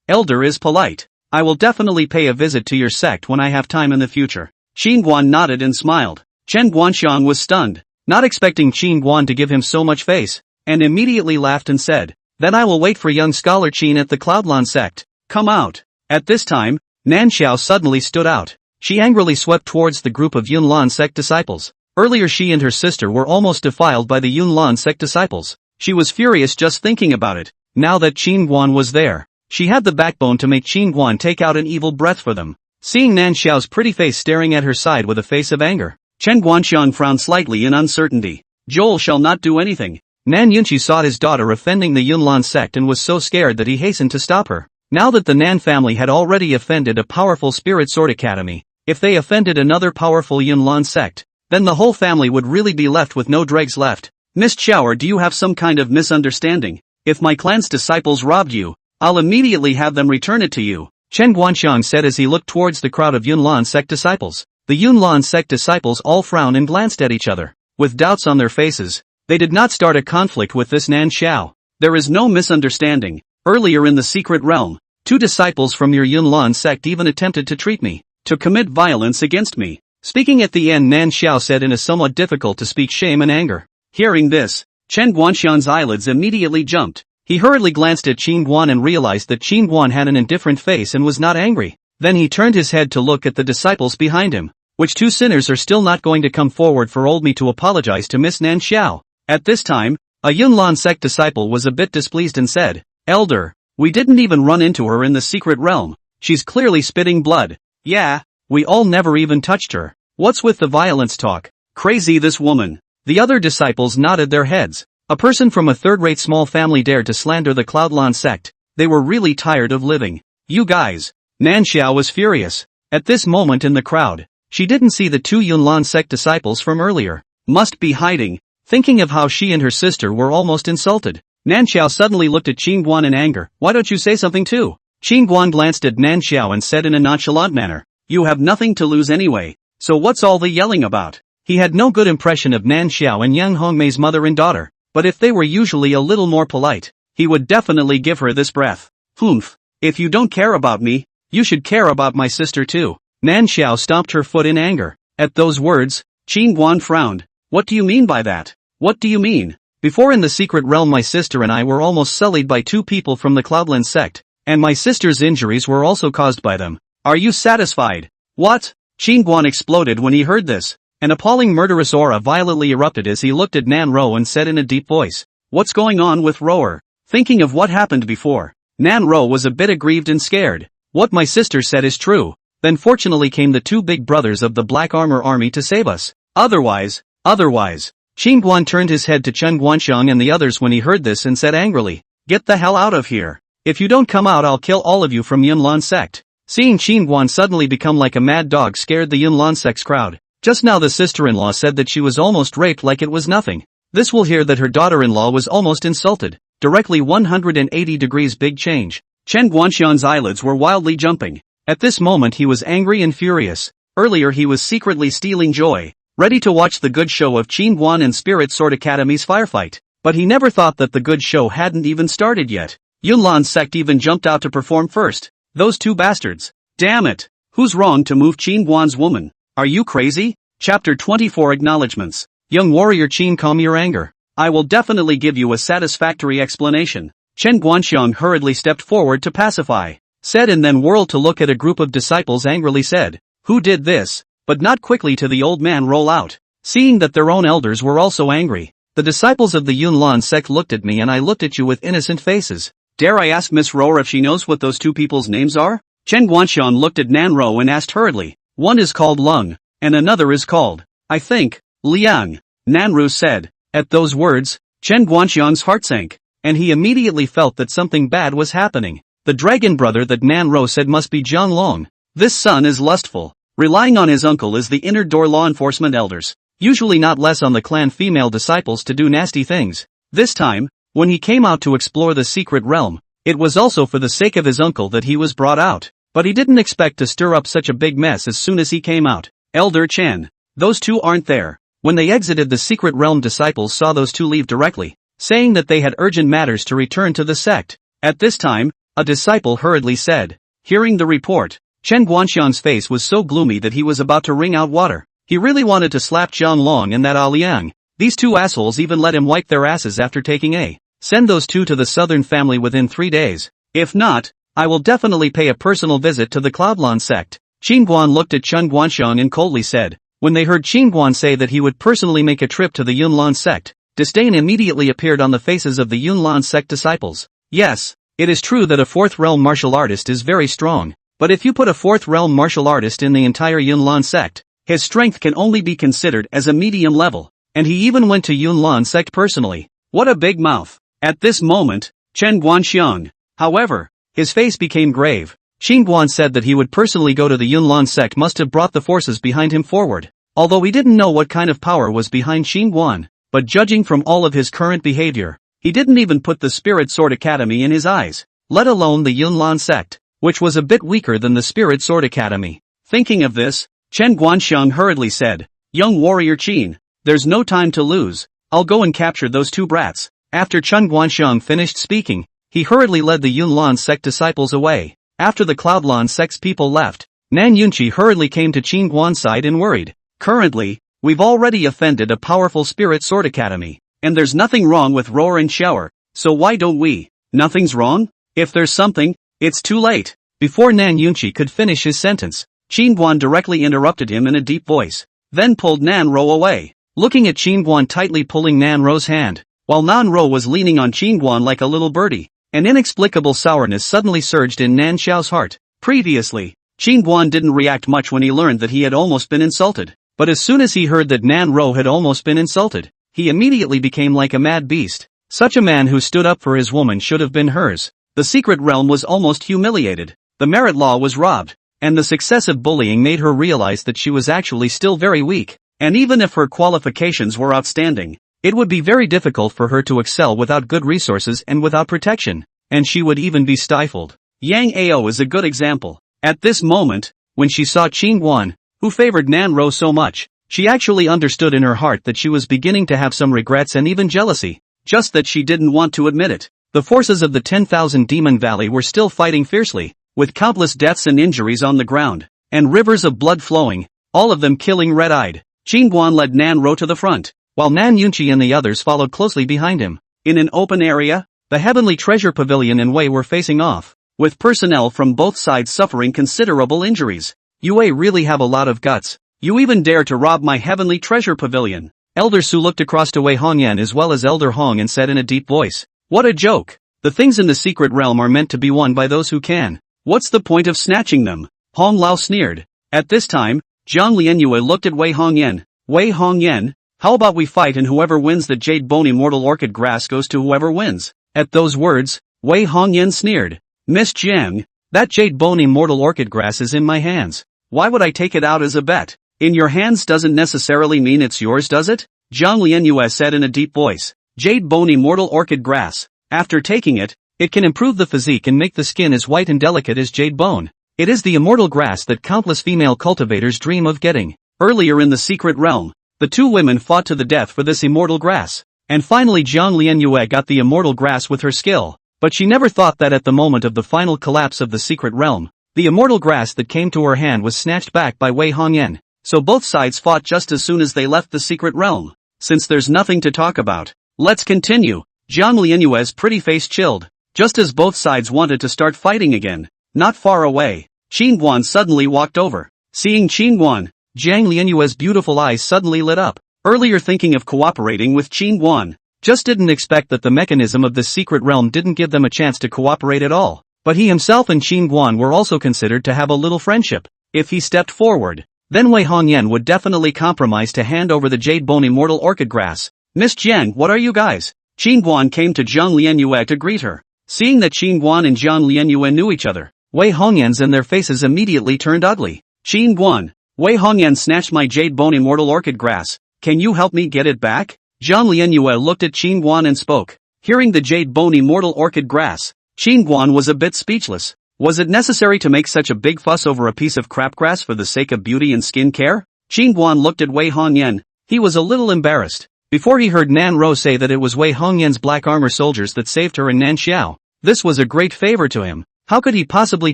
Elder is polite. I will definitely pay a visit to your sect when I have time in the future. Qingguan nodded and smiled. Chen Guanxiang was stunned, not expecting Qingguan to give him so much face, and immediately laughed and said, Then I will wait for young scholar Qin at the Cloudlan sect. Come out. At this time, Nan Xiao suddenly stood out. She angrily swept towards the group of Yunlan sect disciples. Earlier she and her sister were almost defiled by the Yunlan sect disciples. She was furious just thinking about it. Now that Qingguan was there, she had the backbone to make Qingguan take out an evil breath for them. Seeing Nan Xiao's pretty face staring at her side with a face of anger, Chen Guanxiang frowned slightly in uncertainty. Joel shall not do anything. Nan Yunchi saw his daughter offending the Yunlan sect and was so scared that he hastened to stop her. Now that the Nan family had already offended a powerful spirit sword academy, if they offended another powerful Yunlan sect, then the whole family would really be left with no dregs left. Miss Chower, do you have some kind of misunderstanding? If my clan's disciples robbed you, I'll immediately have them return it to you, Chen Guanxiang said as he looked towards the crowd of Yunlan sect disciples. The Yunlan sect disciples all frowned and glanced at each other, with doubts on their faces. They did not start a conflict with this Nan Xiao. There is no misunderstanding. Earlier in the secret realm, 2 disciples from your Yunlan sect even attempted to treat me, to commit violence against me. Speaking at the end, Nan Xiao said in a somewhat difficult to speak shame and anger. Hearing this, Chen Guanxiang's eyelids immediately jumped. He hurriedly glanced at Qingguan and realized that Qingguan had an indifferent face and was not angry. Then he turned his head to look at the disciples behind him. Which 2 sinners are still not going to come forward for old me to apologize to Miss Nan Xiao? At this time, a Yunlan sect disciple was a bit displeased and said, Elder, we didn't even run into her in the secret realm. She's clearly spitting blood. Yeah, we all never even touched her. What's with the violence talk? Crazy this woman. The other disciples nodded their heads. A person from a third-rate small family dared to slander the Cloudland sect. They were really tired of living. You guys. Nan Xiao was furious. At this moment in the crowd, she didn't see the two Yunlan sect disciples from earlier. Must be hiding. Thinking of how she and her sister were almost insulted, Nan Xiao suddenly looked at Qin Guan in anger. Why don't you say something too? Qin Guan glanced at Nan Xiao and said in a nonchalant manner, you have nothing to lose anyway, so what's all the yelling about? He had no good impression of Nan Xiao and Yang Hongmei's mother and daughter, but if they were usually a little more polite, he would definitely give her this breath. Humph. If you don't care about me, you should care about my sister too. Nan Xiao stomped her foot in anger. At those words, Qin Guan frowned. What do you mean by that? What do you mean? Before in the secret realm my sister and I were almost sullied by two people from the Cloudland sect, and my sister's injuries were also caused by them. Are you satisfied? What? Qin Guan exploded when he heard this. An appalling murderous aura violently erupted as he looked at Nan Ro and said in a deep voice, what's going on with Roer? Thinking of what happened before, Nan Ro was a bit aggrieved and scared. What my sister said is true. Then fortunately came the two big brothers of the Black Armor Army to save us. Otherwise. Qin Guan turned his head to Chen Guanxiang and the others when he heard this and said angrily, get the hell out of here. If you don't come out I'll kill all of you from Yunlan sect. Seeing Qin Guan suddenly become like a mad dog scared the Yunlan sect's crowd. Just now the sister-in-law said that she was almost raped like it was nothing. This will hear that her daughter-in-law was almost insulted. Directly 180 degrees big change. Chen Guanxiang's eyelids were wildly jumping. At this moment he was angry and furious. Earlier he was secretly stealing joy, ready to watch the good show of Qin Guan and Spirit Sword Academy's firefight. But he never thought that the good show hadn't even started yet. Yunlan sect even jumped out to perform first. Those two bastards. Damn it. Who's wrong to move Qin Guan's woman? Are you crazy? Chapter 24 Acknowledgements. Young warrior Qin, calm your anger. I will definitely give you a satisfactory explanation. Chen Guanxiang hurriedly stepped forward to pacify. Said and then whirled to look at a group of disciples angrily said, who did this? But not quickly to the old man roll out. Seeing that their own elders were also angry, the disciples of the Yunlan sect looked at me and I looked at you with innocent faces. Dare I ask Miss Roer if she knows what those two people's names are? Chen Guanxiang looked at Nan Ro and asked hurriedly. One is called Lung, and another is called, I think, Liang. Nan Ru said. At those words, Chen Guanxiang's heart sank, and he immediately felt that something bad was happening. The dragon brother that Nan Ro said must be Zhang Long. This son is lustful, relying on his uncle as the inner door law enforcement elders, usually not less on the clan female disciples to do nasty things. This time, when he came out to explore the secret realm, it was also for the sake of his uncle that he was brought out. But he didn't expect to stir up such a big mess as soon as he came out. Elder Chen. Those two aren't there. When they exited the secret realm disciples saw those two leave directly, saying that they had urgent matters to return to the sect. At this time, a disciple hurriedly said. Hearing the report, Chen Guanxiang's face was so gloomy that he was about to wring out water. He really wanted to slap Zhang Long and that Liang. These two assholes even let him wipe their asses after taking a. Send those two to the southern family within 3 days. If not, I will definitely pay a personal visit to the Cloudland sect. Qin Guan looked at Chen Guanxiang and coldly said. When they heard Qin Guan say that he would personally make a trip to the Yunlan sect, disdain immediately appeared on the faces of the Yunlan sect disciples. Yes, it is true that a fourth realm martial artist is very strong, but if you put a fourth realm martial artist in the entire Yunlan sect, his strength can only be considered as a medium level, and he even went to Yunlan sect personally. What a big mouth. At this moment, Chen Guanxiang, however, his face became grave. Qin Guan said that he would personally go to the Yunlan sect must have brought the forces behind him forward. Although he didn't know what kind of power was behind Qin Guan, but judging from all of his current behavior, he didn't even put the Spirit Sword Academy in his eyes, let alone the Yunlan sect, which was a bit weaker than the Spirit Sword Academy. Thinking of this, Chen Guanxiang hurriedly said, Young warrior Qin, there's no time to lose, I'll go and capture those two brats. After Chen Guanxiang finished speaking, he hurriedly led the Yunlan sect disciples away. After the Cloudland sect's people left, Nan Yunqi hurriedly came to Qin Guan's side and worried. Currently, we've already offended a powerful Spirit Sword Academy, and there's nothing wrong with Roar and Shower, so why don't we? Nothing's wrong? If there's something, it's too late. Before Nan Yunqi could finish his sentence, Qin Guan directly interrupted him in a deep voice, then pulled Nan Ro away. Looking at Qin Guan tightly pulling Nan Ro's hand, while Nan Ro was leaning on Qin Guan like a little birdie, an inexplicable sourness suddenly surged in Nan Xiao's heart. Previously, Qin Guan didn't react much when he learned that he had almost been insulted, but as soon as he heard that Nan Ro had almost been insulted, he immediately became like a mad beast. Such a man who stood up for his woman should have been hers. The secret realm was almost humiliated. The merit law was robbed, and the successive bullying made her realize that she was actually still very weak, and even if her qualifications were outstanding, it would be very difficult for her to excel without good resources and without protection, and she would even be stifled. Yang Ao is a good example. At this moment, when she saw Qin Guan, who favored Nan Ro so much, she actually understood in her heart that she was beginning to have some regrets and even jealousy, just that she didn't want to admit it. The forces of the 10,000 Demon Valley were still fighting fiercely, with countless deaths and injuries on the ground, and rivers of blood flowing, all of them killing red-eyed. Qin Guan led Nan Ro to the front, while Nan Yunqi and the others followed closely behind him. In an open area, the Heavenly Treasure Pavilion and Wei were facing off, with personnel from both sides suffering considerable injuries. "You really have a lot of guts. You even dare to rob my Heavenly Treasure Pavilion." Elder Su looked across to Wei Hongyan as well as Elder Hong and said in a deep voice, "What a joke. The things in the secret realm are meant to be won by those who can. What's the point of snatching them?" Hong Lao sneered. At this time, Zhang Lianyue looked at Wei Hongyan. "Wei Hongyan, how about we fight and whoever wins the Jade Bone Immortal Orchid Grass goes to whoever wins?" At those words, Wei Hongyan sneered. "Miss Jiang, that Jade Bone Immortal Orchid Grass is in my hands. Why would I take it out as a bet? In your hands doesn't necessarily mean it's yours, does it?" Zhang Lianyue said in a deep voice. "Jade Bone Immortal Orchid Grass. After taking it, it can improve the physique and make the skin as white and delicate as jade bone. It is the immortal grass that countless female cultivators dream of getting." Earlier in the secret realm, the two women fought to the death for this immortal grass. And finally Zhang Lianyue got the immortal grass with her skill. But she never thought that at the moment of the final collapse of the secret realm, the immortal grass that came to her hand was snatched back by Wei Hongyan. So both sides fought just as soon as they left the secret realm. Since there's nothing to talk about, let's continue. Zhang Lianyue's pretty face chilled, just as both sides wanted to start fighting again. Not far away, Qin Guan suddenly walked over. Seeing Qin Guan, Zhang Lianyue's beautiful eyes suddenly lit up. Earlier thinking of cooperating with Qin Guan, just didn't expect that the mechanism of this secret realm didn't give them a chance to cooperate at all. But he himself and Qin Guan were also considered to have a little friendship. If he stepped forward, then Wei Hongyan would definitely compromise to hand over the Jade Bone Immortal Orchid Grass. "Miss Jiang, what are you guys?" Qin Guan came to Zhang Lianyue to greet her. Seeing that Qin Guan and Zhang Lianyue knew each other, Wei Hongyan's and their faces immediately turned ugly. "Qin Guan, Wei Hongyan snatched my Jade Bone Immortal Orchid Grass. Can you help me get it back?" Zhang Lianyue looked at Qin Guan and spoke. Hearing the Jade Bone Immortal Orchid Grass, Qin Guan was a bit speechless. Was it necessary to make such a big fuss over a piece of crabgrass for the sake of beauty and skin care? Qin Guan looked at Wei Hongyan. He was a little embarrassed. Before he heard Nan Ro say that it was Wei Hongyan's black armor soldiers that saved her in Nanxiao, this was a great favor to him. How could he possibly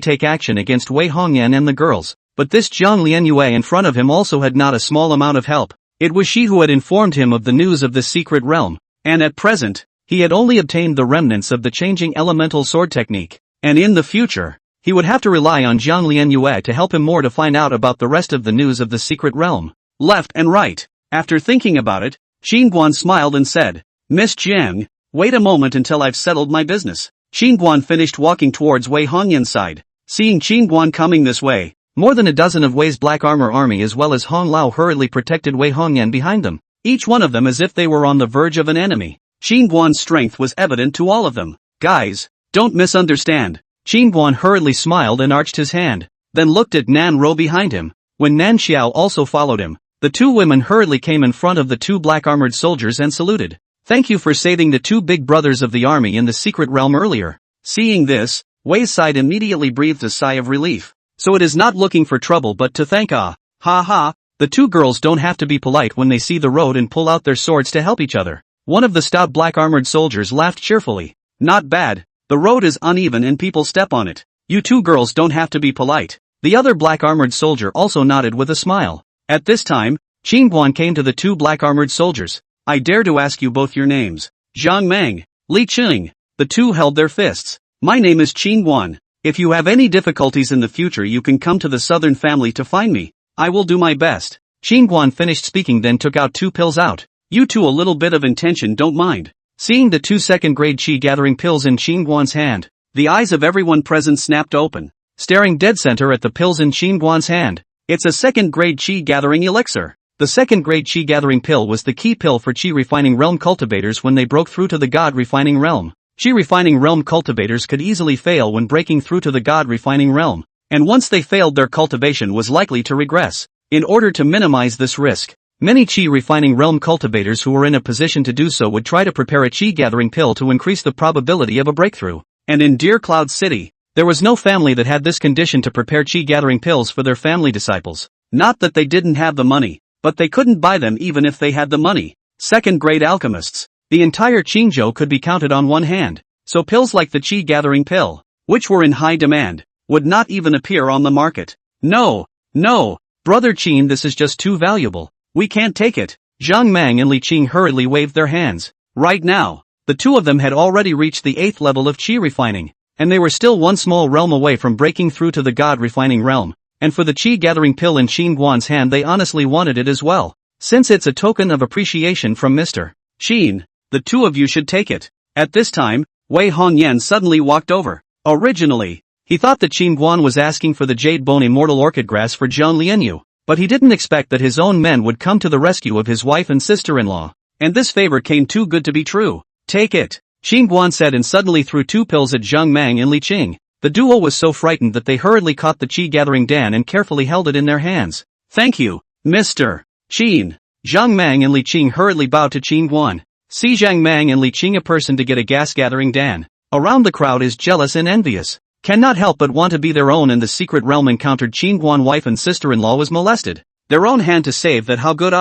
take action against Wei Hongyan and the girls? But this Zhang Lianyue in front of him also had not a small amount of help. It was she who had informed him of the news of the secret realm, and at present, he had only obtained the remnants of the changing elemental sword technique, and in the future, he would have to rely on Zhang Lianyue to help him more to find out about the rest of the news of the secret realm. Left and right. After thinking about it, Qin Guan smiled and said, "Miss Jiang, wait a moment until I've settled my business." Qin Guan finished walking towards Wei Hongyan's side. Seeing Qin Guan coming this way, more than a dozen of Wei's black armor army as well as Hong Lao hurriedly protected Wei Hongyan behind them, each one of them as if they were on the verge of an enemy. Qin Guan's strength was evident to all of them. "Guys, don't misunderstand." Qin Guan hurriedly smiled and arched his hand, then looked at Nan Ro behind him. When Nan Xiao also followed him, the two women hurriedly came in front of the two black-armored soldiers and saluted. "Thank you for saving the two big brothers of the army in the secret realm earlier." Seeing this, Wei's side immediately breathed a sigh of relief. So it is not looking for trouble but to thank Ha ha, the two girls don't have to be polite when they see the road and pull out their swords to help each other. One of the stout black-armored soldiers laughed cheerfully. "Not bad. The road is uneven and people step on it. You two girls don't have to be polite." The other black-armored soldier also nodded with a smile. At this time, Qin Guan came to the two black-armored soldiers. "I dare to ask you both your names." "Zhang Meng, Li Qing." The two held their fists. "My name is Qin Guan. If you have any difficulties in the future you can come to the southern family to find me. I will do my best." Qin Guan finished speaking then took out two pills out. "You two a little bit of intention don't mind." Seeing the two second-grade chi-gathering pills in Qin Guan's hand, the eyes of everyone present snapped open, staring dead center at the pills in Qin Guan's hand. "It's a second-grade chi-gathering elixir. The second-grade chi-gathering pill was the key pill for chi-refining realm cultivators when they broke through to the god-refining realm. Chi-refining realm cultivators could easily fail when breaking through to the god-refining realm, and once they failed their cultivation was likely to regress. In order to minimize this risk, many chi-refining realm cultivators who were in a position to do so would try to prepare a chi-gathering pill to increase the probability of a breakthrough. And in Dear Cloud City, there was no family that had this condition to prepare chi-gathering pills for their family disciples. Not that they didn't have the money, but they couldn't buy them even if they had the money. Second-grade alchemists. The entire Qingzhou could be counted on one hand, so pills like the chi-gathering pill, which were in high demand, would not even appear on the market. No, Brother Qin, this is just too valuable. We can't take it. Zhang Mang and Li Qing hurriedly waved their hands. Right now, the two of them had already reached the 8th level of chi refining, and they were still one small realm away from breaking through to the god refining realm. And for the chi-gathering pill in Qin Guan's hand, they honestly wanted it as well, since it's a token of appreciation from Mr. Qin. The two of you should take it. At this time, Wei Hongyan suddenly walked over. Originally, he thought that Qin Guan was asking for the jade bone immortal orchid grass for Zhang Lianyu, but he didn't expect that his own men would come to the rescue of his wife and sister-in-law. And this favor came too good to be true. Take it, Qin Guan said, and suddenly threw 2 pills at Zhang Mang and Li Qing. The duo was so frightened that they hurriedly caught the chi-gathering dan and carefully held it in their hands. Thank you, Mr. Qin. Zhang Mang and Li Qing hurriedly bowed to Qin Guan. See Zhang Mang and Li Qing, a person to get a gas-gathering dan. Around the crowd is jealous and envious. Cannot help but want to be their own. In the secret realm encountered Qin Guan, wife and sister-in-law was molested. Their own hand to save that, how good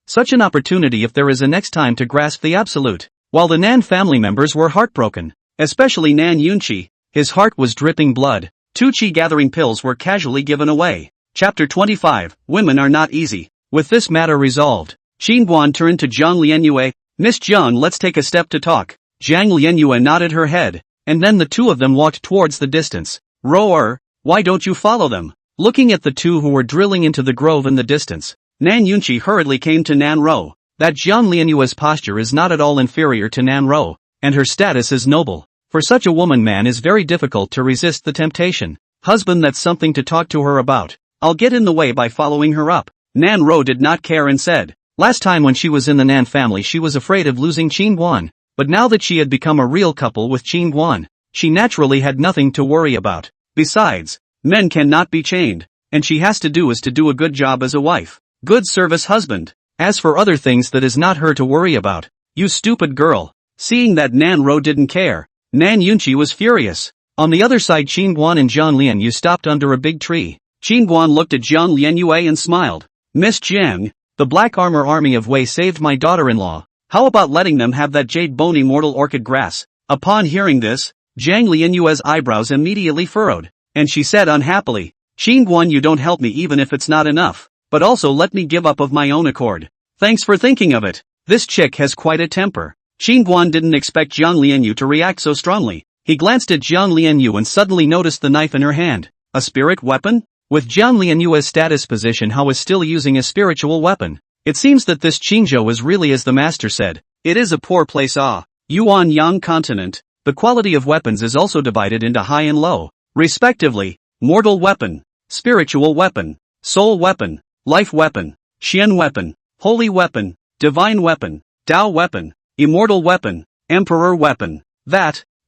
such an opportunity if there is a next time to grasp the absolute. While the Nan family members were heartbroken. Especially Nan Yunqi. His heart was dripping blood. 2 chi-gathering pills were casually given away. Chapter 25, Women Are Not Easy. With this matter resolved, Qin Guan turned to Zhang Lianyue. Miss Zhang, let's take a step to talk. Zhang Lianyue nodded her head, and then the two of them walked towards the distance. Roar, why don't you follow them? Looking at the two who were drilling into the grove in the distance, Nan Yunqi hurriedly came to Nan Ro. That Zhang Lianyue's posture is not at all inferior to Nan Ro, and her status is noble. For such a woman, man, is very difficult to resist the temptation. Husband, that's something to talk to her about. I'll get in the way by following her up. Nan Ro did not care and said, last time when she was in the Nan family she was afraid of losing Qin Guan, but now that she had become a real couple with Qin Guan, she naturally had nothing to worry about. Besides, men cannot be chained, and she has to do is to do a good job as a wife. Good service husband. As for other things, that is not her to worry about. You stupid girl. Seeing that Nan Ro didn't care, Nan Yunqi was furious. On the other side, Qin Guan and Zhang Lianyu stopped under a big tree. Qin Guan looked at Zhang Lianyue and smiled. Miss Jiang, the Black Armor Army of Wei saved my daughter-in-law. How about letting them have that jade bone immortal orchid grass? Upon hearing this, Zhang Lianyue's eyebrows immediately furrowed, and she said unhappily, Qin Guan, you don't help me even if it's not enough, but also let me give up of my own accord. Thanks for thinking of it. This chick has quite a temper. Qin Guan didn't expect Zhang Lianyu to react so strongly. He glanced at Zhang Lianyu and suddenly noticed the knife in her hand. A spirit weapon? With Zhang Lianyue's status position, how is still using a spiritual weapon? It seems that this Qingzhou is really, as the master said, it is a poor place. Yuan Yang continent. The quality of weapons is also divided into high and low, respectively. Mortal weapon, spiritual weapon, soul weapon, life weapon, Xian weapon, holy weapon, divine weapon, Dao weapon, immortal weapon, emperor weapon.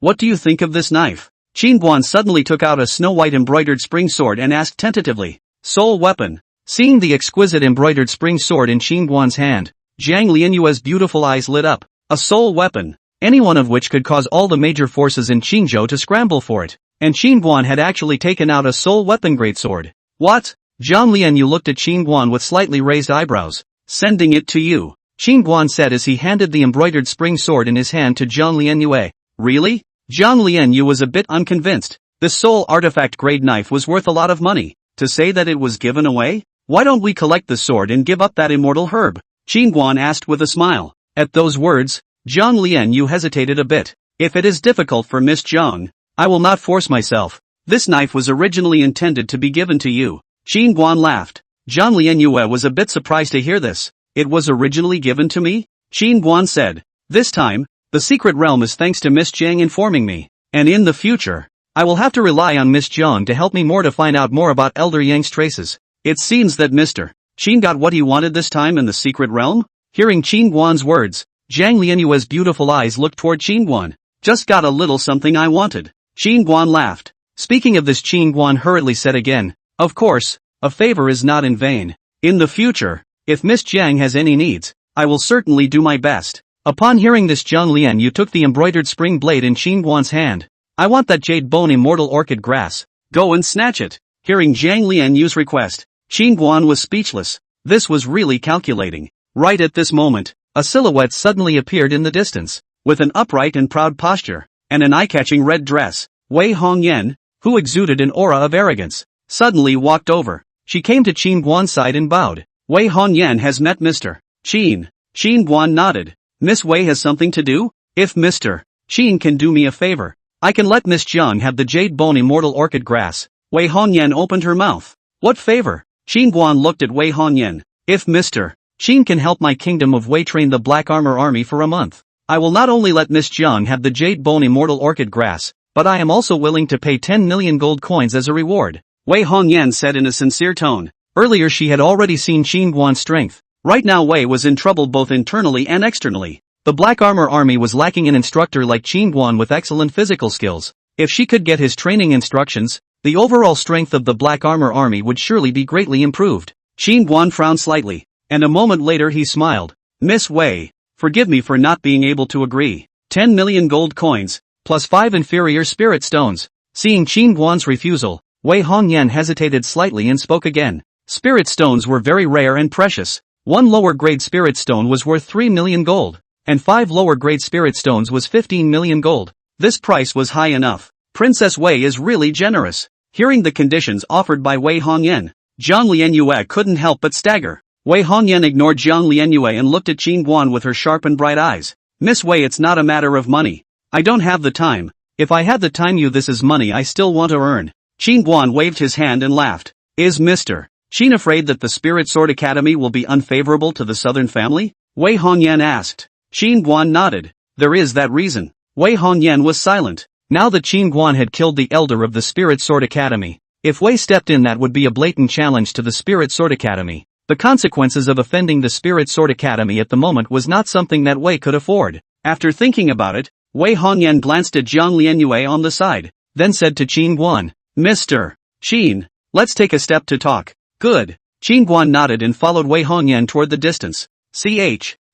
What do you think of this knife? Qin Guan suddenly took out a snow-white embroidered spring sword and asked tentatively. Soul weapon. Seeing the exquisite embroidered spring sword in Qin Guan's hand, Zhang Lianyue's beautiful eyes lit up. A soul weapon, any one of which could cause all the major forces in Qingzhou to scramble for it. And Qin Guan had actually taken out a soul weapon greatsword. What? Zhang Lianyu looked at Qin Guan with slightly raised eyebrows. Sending it to you, Qin Guan said as he handed the embroidered spring sword in his hand to Zhang Lianyue. Really? Zhang Lianyu was a bit unconvinced. This soul artifact grade knife was worth a lot of money. To say that it was given away? Why don't we collect the sword and give up that immortal herb? Qin Guan asked with a smile. At those words, Zhang Lianyu hesitated a bit. If it is difficult for Miss Zhang, I will not force myself. This knife was originally intended to be given to you. Qin Guan laughed. Zhang Lianyue was a bit surprised to hear this. It was originally given to me? Qin Guan said. This time, the secret realm is thanks to Miss Jiang informing me. And in the future, I will have to rely on Miss Jiang to help me more to find out more about Elder Yang's traces. It seems that Mr. Qin got what he wanted this time in the secret realm? Hearing Qin Guan's words, Zhang Lianyue's beautiful eyes looked toward Qin Guan. Just got a little something I wanted. Qin Guan laughed. Speaking of this, Qin Guan hurriedly said again, of course, a favor is not in vain. In the future, if Miss Jiang has any needs, I will certainly do my best. Upon hearing this, Zhang Lianyu took the embroidered spring blade in Qin Guan's hand. I want that jade bone immortal orchid grass. Go and snatch it. Hearing Zhang Lianyu's request, Qin Guan was speechless. This was really calculating. Right at this moment, a silhouette suddenly appeared in the distance, with an upright and proud posture, and an eye-catching red dress. Wei Hongyan, who exuded an aura of arrogance, suddenly walked over. She came to Qin Guan's side and bowed. Wei Hongyan has met Mr. Qin. Qin Guan nodded. Miss Wei has something to do? If Mr. Qin can do me a favor, I can let Miss Jiang have the jade bone immortal orchid grass. Wei Hongyan opened her mouth. What favor? Qin Guan looked at Wei Hongyan. If Mr. Qin can help my kingdom of Wei train the Black Armor Army for a month, I will not only let Miss Jiang have the jade bone immortal orchid grass, but I am also willing to pay 10 million gold coins as a reward. Wei Hongyan said in a sincere tone. Earlier she had already seen Qin Guan's strength. Right now Wei was in trouble both internally and externally. The Black Armor Army was lacking an instructor like Qin Guan with excellent physical skills. If she could get his training instructions, the overall strength of the Black Armor Army would surely be greatly improved. Qin Guan frowned slightly, and a moment later he smiled. Miss Wei, forgive me for not being able to agree. 10 million gold coins, plus 5 inferior spirit stones. Seeing Qin Guan's refusal, Wei Hongyan hesitated slightly and spoke again. Spirit stones were very rare and precious. 1 lower grade spirit stone was worth 3 million gold, and 5 lower grade spirit stones was 15 million gold. This price was high enough. Princess Wei is really generous. Hearing the conditions offered by Wei Hongyan, Zhang Lianyue couldn't help but stagger. Wei Hongyan ignored Zhang Lianyue and looked at Qin Guan with her sharp and bright eyes. Miss Wei, it's not a matter of money. I don't have the time. If I had the time, this is money I still want to earn. Qin Guan waved his hand and laughed. Is Mr. Qin afraid that the Spirit Sword Academy will be unfavorable to the Southern family? Wei Hongyan asked. Qin Guan nodded. There is that reason. Wei Hongyan was silent. Now that Qin Guan had killed the elder of the Spirit Sword Academy, if Wei stepped in, that would be a blatant challenge to the Spirit Sword Academy. The consequences of offending the Spirit Sword Academy at the moment was not something that Wei could afford. After thinking about it, Wei Hongyan glanced at Zhang Lianyue on the side, then said to Qin Guan, Mr. Qin, let's take a step to talk. Good. Qin Guan nodded and followed Wei Hongyan toward the distance.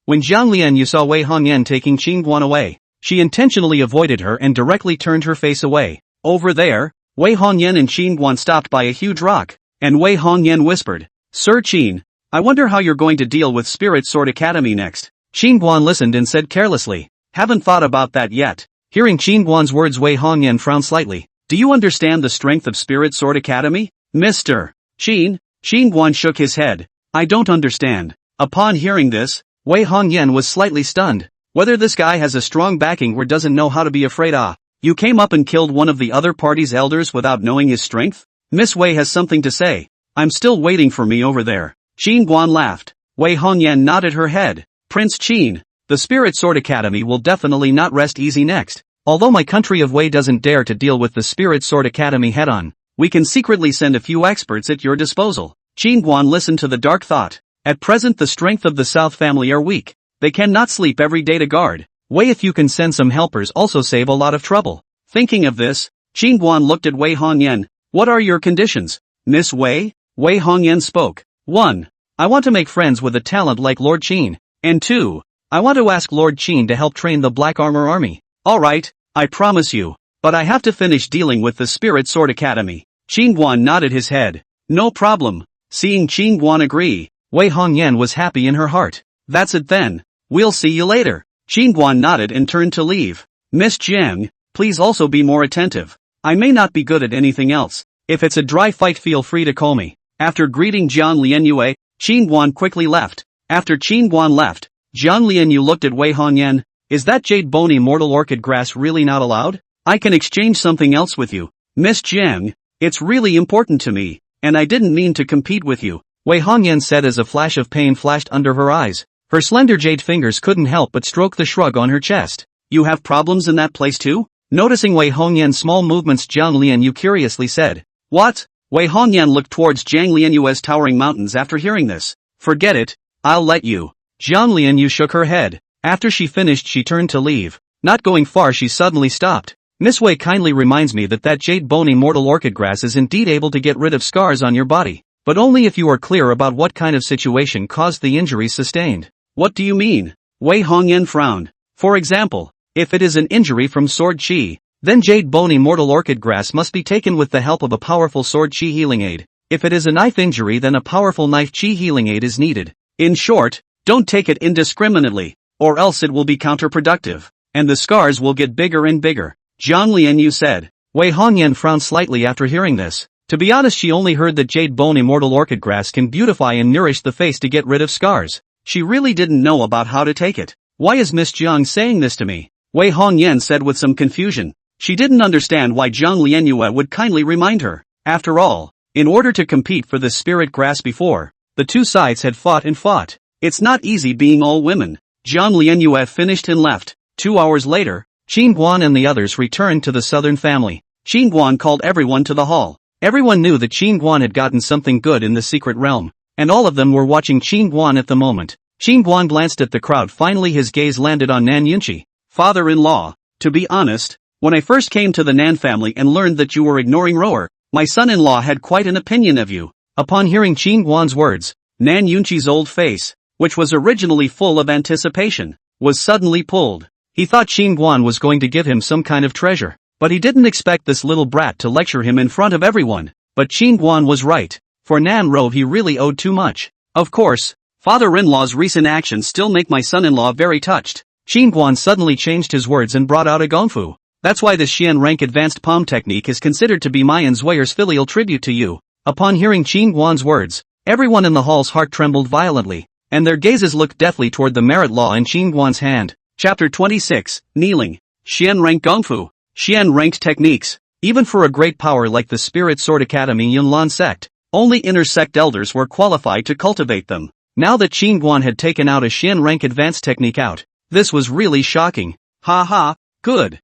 When Zhang Lianyu saw Wei Hongyan taking Qin Guan away, she intentionally avoided her and directly turned her face away. Over there, Wei Hongyan and Qin Guan stopped by a huge rock, and Wei Hongyan whispered, Sir Qin, I wonder how you're going to deal with Spirit Sword Academy next. Qin Guan listened and said carelessly, haven't thought about that yet. Hearing Qin Guan's words, Wei Hongyan frowned slightly. Do you understand the strength of Spirit Sword Academy? Mr. Qin? Qin Guan shook his head. I don't understand. Upon hearing this, Wei Hongyan was slightly stunned. Whether this guy has a strong backing or doesn't know how to be afraid. You came up and killed one of the other party's elders without knowing his strength? Miss Wei has something to say. I'm still waiting for me over there. Qin Guan laughed. Wei Hongyan nodded her head. Prince Qin, the Spirit Sword Academy will definitely not rest easy next. Although my country of Wei doesn't dare to deal with the Spirit Sword Academy head-on, we can secretly send a few experts at your disposal. Qin Guan listened to the dark thought. At present the strength of the South family are weak. They cannot sleep every day to guard. Wei, if you can send some helpers, also save a lot of trouble. Thinking of this, Qin Guan looked at Wei Hongyan. What are your conditions, Miss Wei? Wei Hongyan spoke. 1. I want to make friends with a talent like Lord Qin. And 2. I want to ask Lord Qin to help train the Black Armor Army. Alright, I promise you. But I have to finish dealing with the Spirit Sword Academy. Qin Guan nodded his head. No problem. Seeing Qin Guan agree, Wei Hongyan was happy in her heart. That's it then. We'll see you later. Qin Guan nodded and turned to leave. Miss Jiang, please also be more attentive. I may not be good at anything else. If it's a dry fight, feel free to call me. After greeting Zhang Lianyue, Qin Guan quickly left. After Qin Guan left, Zhang Lianyu looked at Wei Hongyan. Is that jade bone immortal orchid grass really not allowed? I can exchange something else with you. Miss Jiang, it's really important to me, and I didn't mean to compete with you, Wei Hongyan said as a flash of pain flashed under her eyes. Her slender jade fingers couldn't help but stroke the shrug on her chest. You have problems in that place too? Noticing Wei Hongyan's small movements, Zhang Lianyu curiously said. What? Wei Hongyan looked towards Jiang Lianyue's towering mountains after hearing this. Forget it, I'll let you. Jiang Lianyu shook her head. After she finished she turned to leave. Not going far she suddenly stopped. Miss Wei kindly reminds me that jade bone immortal orchid grass is indeed able to get rid of scars on your body, but only if you are clear about what kind of situation caused the injuries sustained. What do you mean? Wei Hongyan frowned. For example, if it is an injury from sword chi, then jade bone immortal orchid grass must be taken with the help of a powerful sword chi healing aid. If it is a knife injury then a powerful knife chi healing aid is needed. In short, don't take it indiscriminately, or else it will be counterproductive, and the scars will get bigger and bigger. Jiang Lianyu said. Wei Hongyan frowned slightly after hearing this. To be honest, she only heard that jade bone immortal orchid grass can beautify and nourish the face to get rid of scars. She really didn't know about how to take it. Why is Miss Jiang saying this to me? Wei Hongyan said with some confusion. She didn't understand why Jiang Lianyue would kindly remind her. After all, in order to compete for the spirit grass before, the two sides had fought and fought. It's not easy being all women. Jiang Lianyue finished and left. 2 hours later, Qin Guan and the others returned to the southern family. Qin Guan called everyone to the hall. Everyone knew that Qin Guan had gotten something good in the secret realm, and all of them were watching Qin Guan at the moment. Qin Guan glanced at the crowd. Finally his gaze landed on Nan Yunqi. Father-in-law, to be honest, when I first came to the Nan family and learned that you were ignoring Roer, my son-in-law had quite an opinion of you. Upon hearing Qin Guan's words, Nan Yunqi's old face, which was originally full of anticipation, was suddenly pulled. He thought Qin Guan was going to give him some kind of treasure, but he didn't expect this little brat to lecture him in front of everyone. But Qin Guan was right. For Nan Ro he really owed too much. Of course, father-in-law's recent actions still make my son-in-law very touched. Qin Guan suddenly changed his words and brought out a gongfu. That's why the Xian rank advanced palm technique is considered to be my and Zwayer's filial tribute to you. Upon hearing Qin Guan's words, everyone in the hall's heart trembled violently, and their gazes looked deathly toward the merit law in Qin Guan's hand. Chapter 26, Kneeling. Xian rank gongfu. Xian ranked techniques. Even for a great power like the Spirit Sword Academy Yunlan sect, only inner sect elders were qualified to cultivate them. Now that Qin Guan had taken out a Xian rank advanced technique out, this was really shocking. Ha ha, good.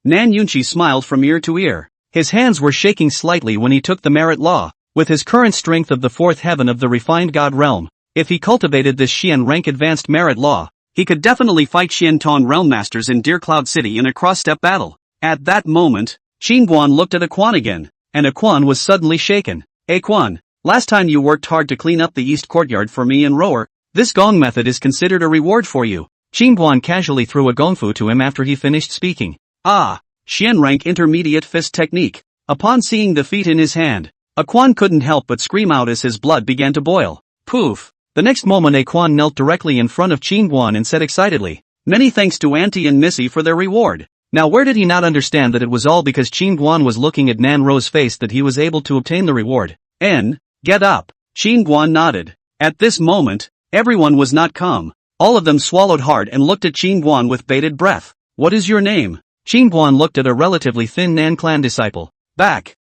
Nan Yunqi smiled from ear to ear. His hands were shaking slightly when he took the merit law. With his current strength of the fourth heaven of the refined god realm, if he cultivated this Xian rank advanced merit law, he could definitely fight Xian Tong realm masters in Deer Cloud City in a cross-step battle. At that moment, Qin Guan looked at Quan again, and Quan was suddenly shaken. Quan, last time you worked hard to clean up the east courtyard for me and Roer. This gong method is considered a reward for you. Qin Guan casually threw a gongfu to him after he finished speaking. Ah, Xian rank intermediate fist technique. Upon seeing the feat in his hand, Quan couldn't help but scream out as his blood began to boil. Poof! The next moment Quan knelt directly in front of Qin Guan and said excitedly, "Many thanks to Auntie and Missy for their reward." Now where did he not understand that it was all because Qin Guan was looking at Nan Ro's face that he was able to obtain the reward? Get up. Qin Guan nodded. At this moment, everyone was not calm. All of them swallowed hard and looked at Qin Guan with bated breath. What is your name? Qin Guan looked at a relatively thin Nan clan disciple. Back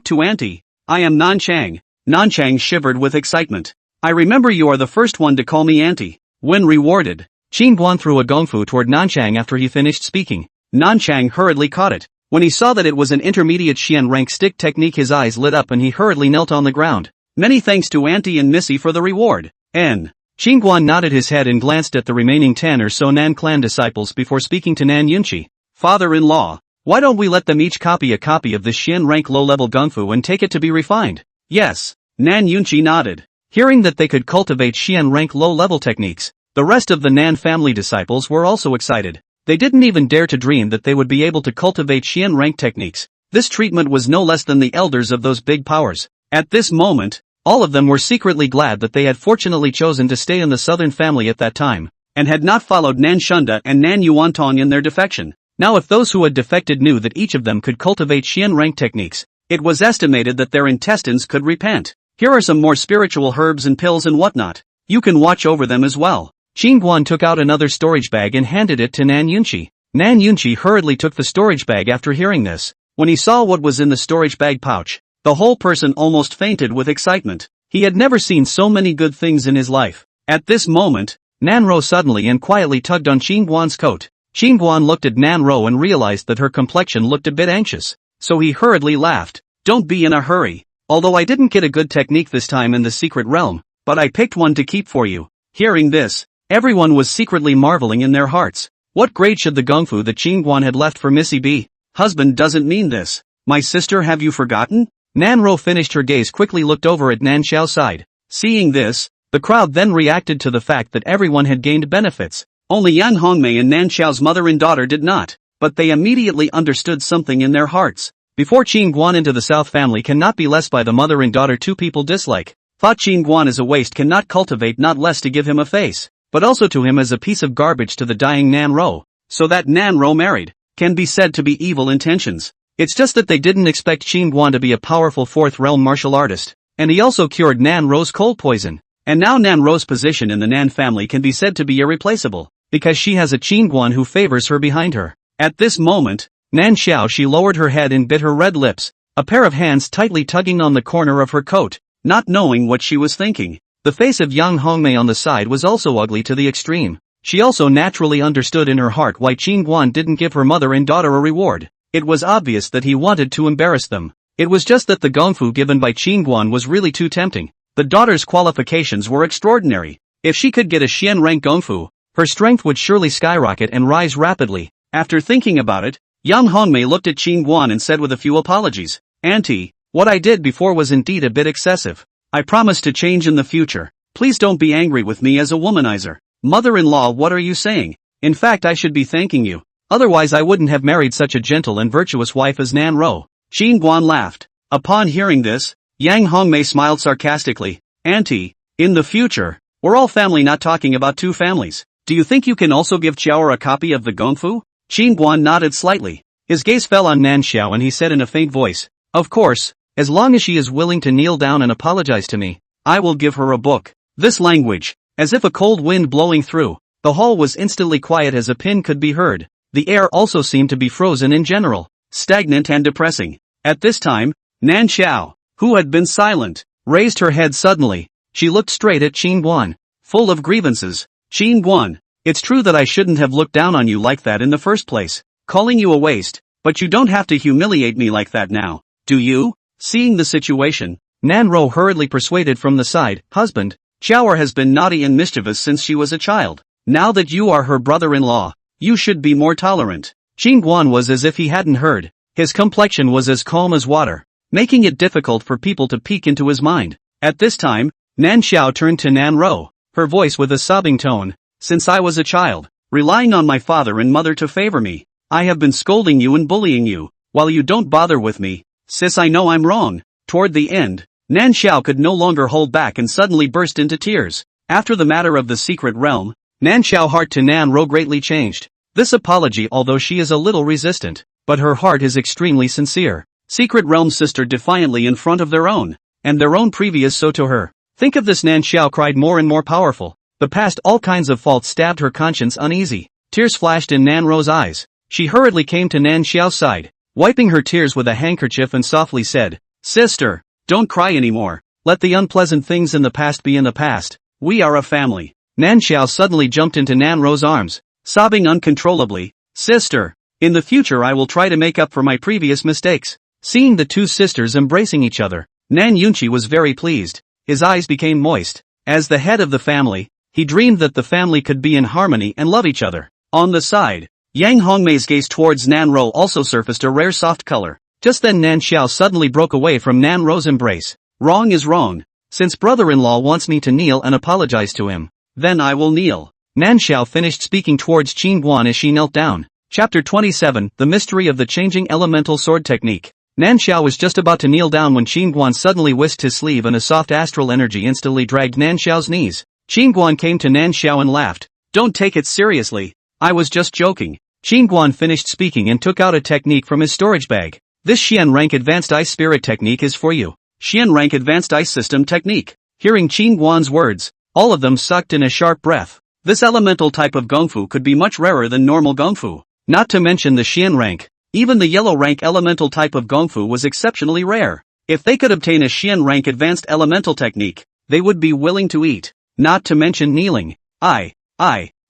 to Auntie. I am Nan Chang. Nan Chang shivered with excitement. I remember you are the first one to call me Auntie. When rewarded, Qin Guan threw a gongfu toward Nan Chang after he finished speaking. Nan Chang hurriedly caught it. When he saw that it was an intermediate Xian rank stick technique his eyes lit up and he hurriedly knelt on the ground. Many thanks to Auntie and Missy for the reward. Qin Guan nodded his head and glanced at the remaining 10 or so Nan clan disciples before speaking to Nan Yunqi. Father-in-law, why don't we let them each copy a copy of the Xian rank low-level gongfu and take it to be refined? Yes. Nan Yunqi nodded. Hearing that they could cultivate Xian rank low-level techniques, the rest of the Nan family disciples were also excited. They didn't even dare to dream that they would be able to cultivate Xian rank techniques. This treatment was no less than the elders of those big powers. At this moment, all of them were secretly glad that they had fortunately chosen to stay in the southern family at that time, and had not followed Nan Shunda and Nan Yuantong in their defection. Now if those who had defected knew that each of them could cultivate Xian rank techniques, it was estimated that their intestines could repent. Here are some more spiritual herbs and pills and whatnot. You can watch over them as well. Qin Guan took out another storage bag and handed it to Nan Yunqi. Nan Yunqi hurriedly took the storage bag after hearing this. When he saw what was in the storage bag pouch, the whole person almost fainted with excitement. He had never seen so many good things in his life. At this moment, Nan Ro suddenly and quietly tugged on Qin Guan's coat. Qin Guan looked at Nan Ro and realized that her complexion looked a bit anxious, so he hurriedly laughed. Don't be in a hurry. Although I didn't get a good technique this time in the secret realm, but I picked one to keep for you." Hearing this, everyone was secretly marveling in their hearts. What grade should the gongfu that Qingguan had left for Missy be? "Husband doesn't mean this. My sister, have you forgotten?" Nanro finished her gaze, quickly looked over at Nan Xiao's side. Seeing this, the crowd then reacted to the fact that everyone had gained benefits. Only Yang Hongmei and Nan Xiao's mother and daughter did not, but they immediately understood something in their hearts. Before Qingguan into the South family cannot be less by the mother and daughter two people dislike. Thought Qingguan is a waste cannot cultivate not less to give him a face, but also to him as a piece of garbage to the dying Nanro. So that Nanro married, can be said to be evil intentions. It's just that they didn't expect Qingguan to be a powerful fourth realm martial artist, and he also cured Nanro's cold poison. And now Nanro's position in the Nan family can be said to be irreplaceable, because she has a Qingguan who favors her behind her. At this moment, Nan Xiao she lowered her head and bit her red lips, a pair of hands tightly tugging on the corner of her coat, not knowing what she was thinking. The face of Yang Hongmei on the side was also ugly to the extreme. She also naturally understood in her heart why Qingguan didn't give her mother and daughter a reward. It was obvious that he wanted to embarrass them. It was just that the gongfu given by Qingguan was really too tempting. The daughter's qualifications were extraordinary. If she could get a Xian rank gongfu, her strength would surely skyrocket and rise rapidly. After thinking about it, Yang Hongmei looked at Qingguan and said with a few apologies, "Auntie, what I did before was indeed a bit excessive. I promise to change in the future. Please don't be angry with me as a womanizer." "Mother-in-law, what are you saying? In fact, I should be thanking you. Otherwise I wouldn't have married such a gentle and virtuous wife as Nanro." Qingguan laughed. Upon hearing this, Yang Hongmei smiled sarcastically. "Auntie, in the future, we're all family, not talking about two families. Do you think you can also give Xiao a copy of the gongfu?" Qingguan nodded slightly. His gaze fell on Nan Xiao and he said in a faint voice, "Of course, as long as she is willing to kneel down and apologize to me, I will give her a book." This language, as if a cold wind blowing through the hall, was instantly quiet as a pin could be heard. The air also seemed to be frozen in general, stagnant and depressing. At this time, Nan Xiao, who had been silent, raised her head suddenly. She looked straight at Qingguan, full of grievances. "Qingguan, it's true that I shouldn't have looked down on you like that in the first place, calling you a waste, but you don't have to humiliate me like that now, do you?" Seeing the situation, Nanro hurriedly persuaded from the side, "Husband, Xiao has been naughty and mischievous since she was a child. Now that you are her brother-in-law, you should be more tolerant." Qingguan was as if he hadn't heard. His complexion was as calm as water, making it difficult for people to peek into his mind. At this time, Nan Xiao turned to Nanro, her voice with a sobbing tone. "Since I was a child, relying on my father and mother to favor me, I have been scolding you and bullying you, while you don't bother with me. Sis, I know I'm wrong." Toward the end, Nan Xiao could no longer hold back and suddenly burst into tears. After the matter of the secret realm, Nan Xiao's heart to Nanro greatly changed. This apology, although she is a little resistant, but her heart is extremely sincere. Secret realm sister defiantly in front of their own, and their own previous so to her. Think of this, Nan Xiao cried, more and more powerful. The past all kinds of faults stabbed her conscience uneasy. Tears flashed in Nanro's eyes. She hurriedly came to Nan Xiao's side, wiping her tears with a handkerchief and softly said, "Sister, don't cry anymore. Let the unpleasant things in the past be in the past. We are a family." Nan Xiao suddenly jumped into Nanro's arms, sobbing uncontrollably. "Sister, in the future I will try to make up for my previous mistakes." Seeing the two sisters embracing each other, Nan Yunqi was very pleased. His eyes became moist. As the head of the family, he dreamed that the family could be in harmony and love each other. On the side, Yang Hongmei's gaze towards Nanro also surfaced a rare soft color. Just then Nan Xiao suddenly broke away from Nanro's embrace. "Wrong is wrong. Since brother-in-law wants me to kneel and apologize to him, then I will kneel." Nan Xiao finished speaking towards Qingguan as she knelt down. Chapter 27, The Mystery of the Changing Elemental Sword Technique. Nan Xiao was just about to kneel down when Qingguan suddenly whisked his sleeve and a soft astral energy instantly dragged Nan Xiao's knees. Qingguan came to Nan Xiao and laughed. "Don't take it seriously. I was just joking." Qingguan finished speaking and took out a technique from his storage bag. "This Xian rank advanced ice spirit technique is for you." Xian rank advanced ice system technique. Hearing Qingguan's words, all of them sucked in a sharp breath. This elemental type of gongfu could be much rarer than normal gongfu. Not to mention the Xian rank. Even the yellow rank elemental type of gongfu was exceptionally rare. If they could obtain a Xian rank advanced elemental technique, they would be willing to eat. Not to mention kneeling. I.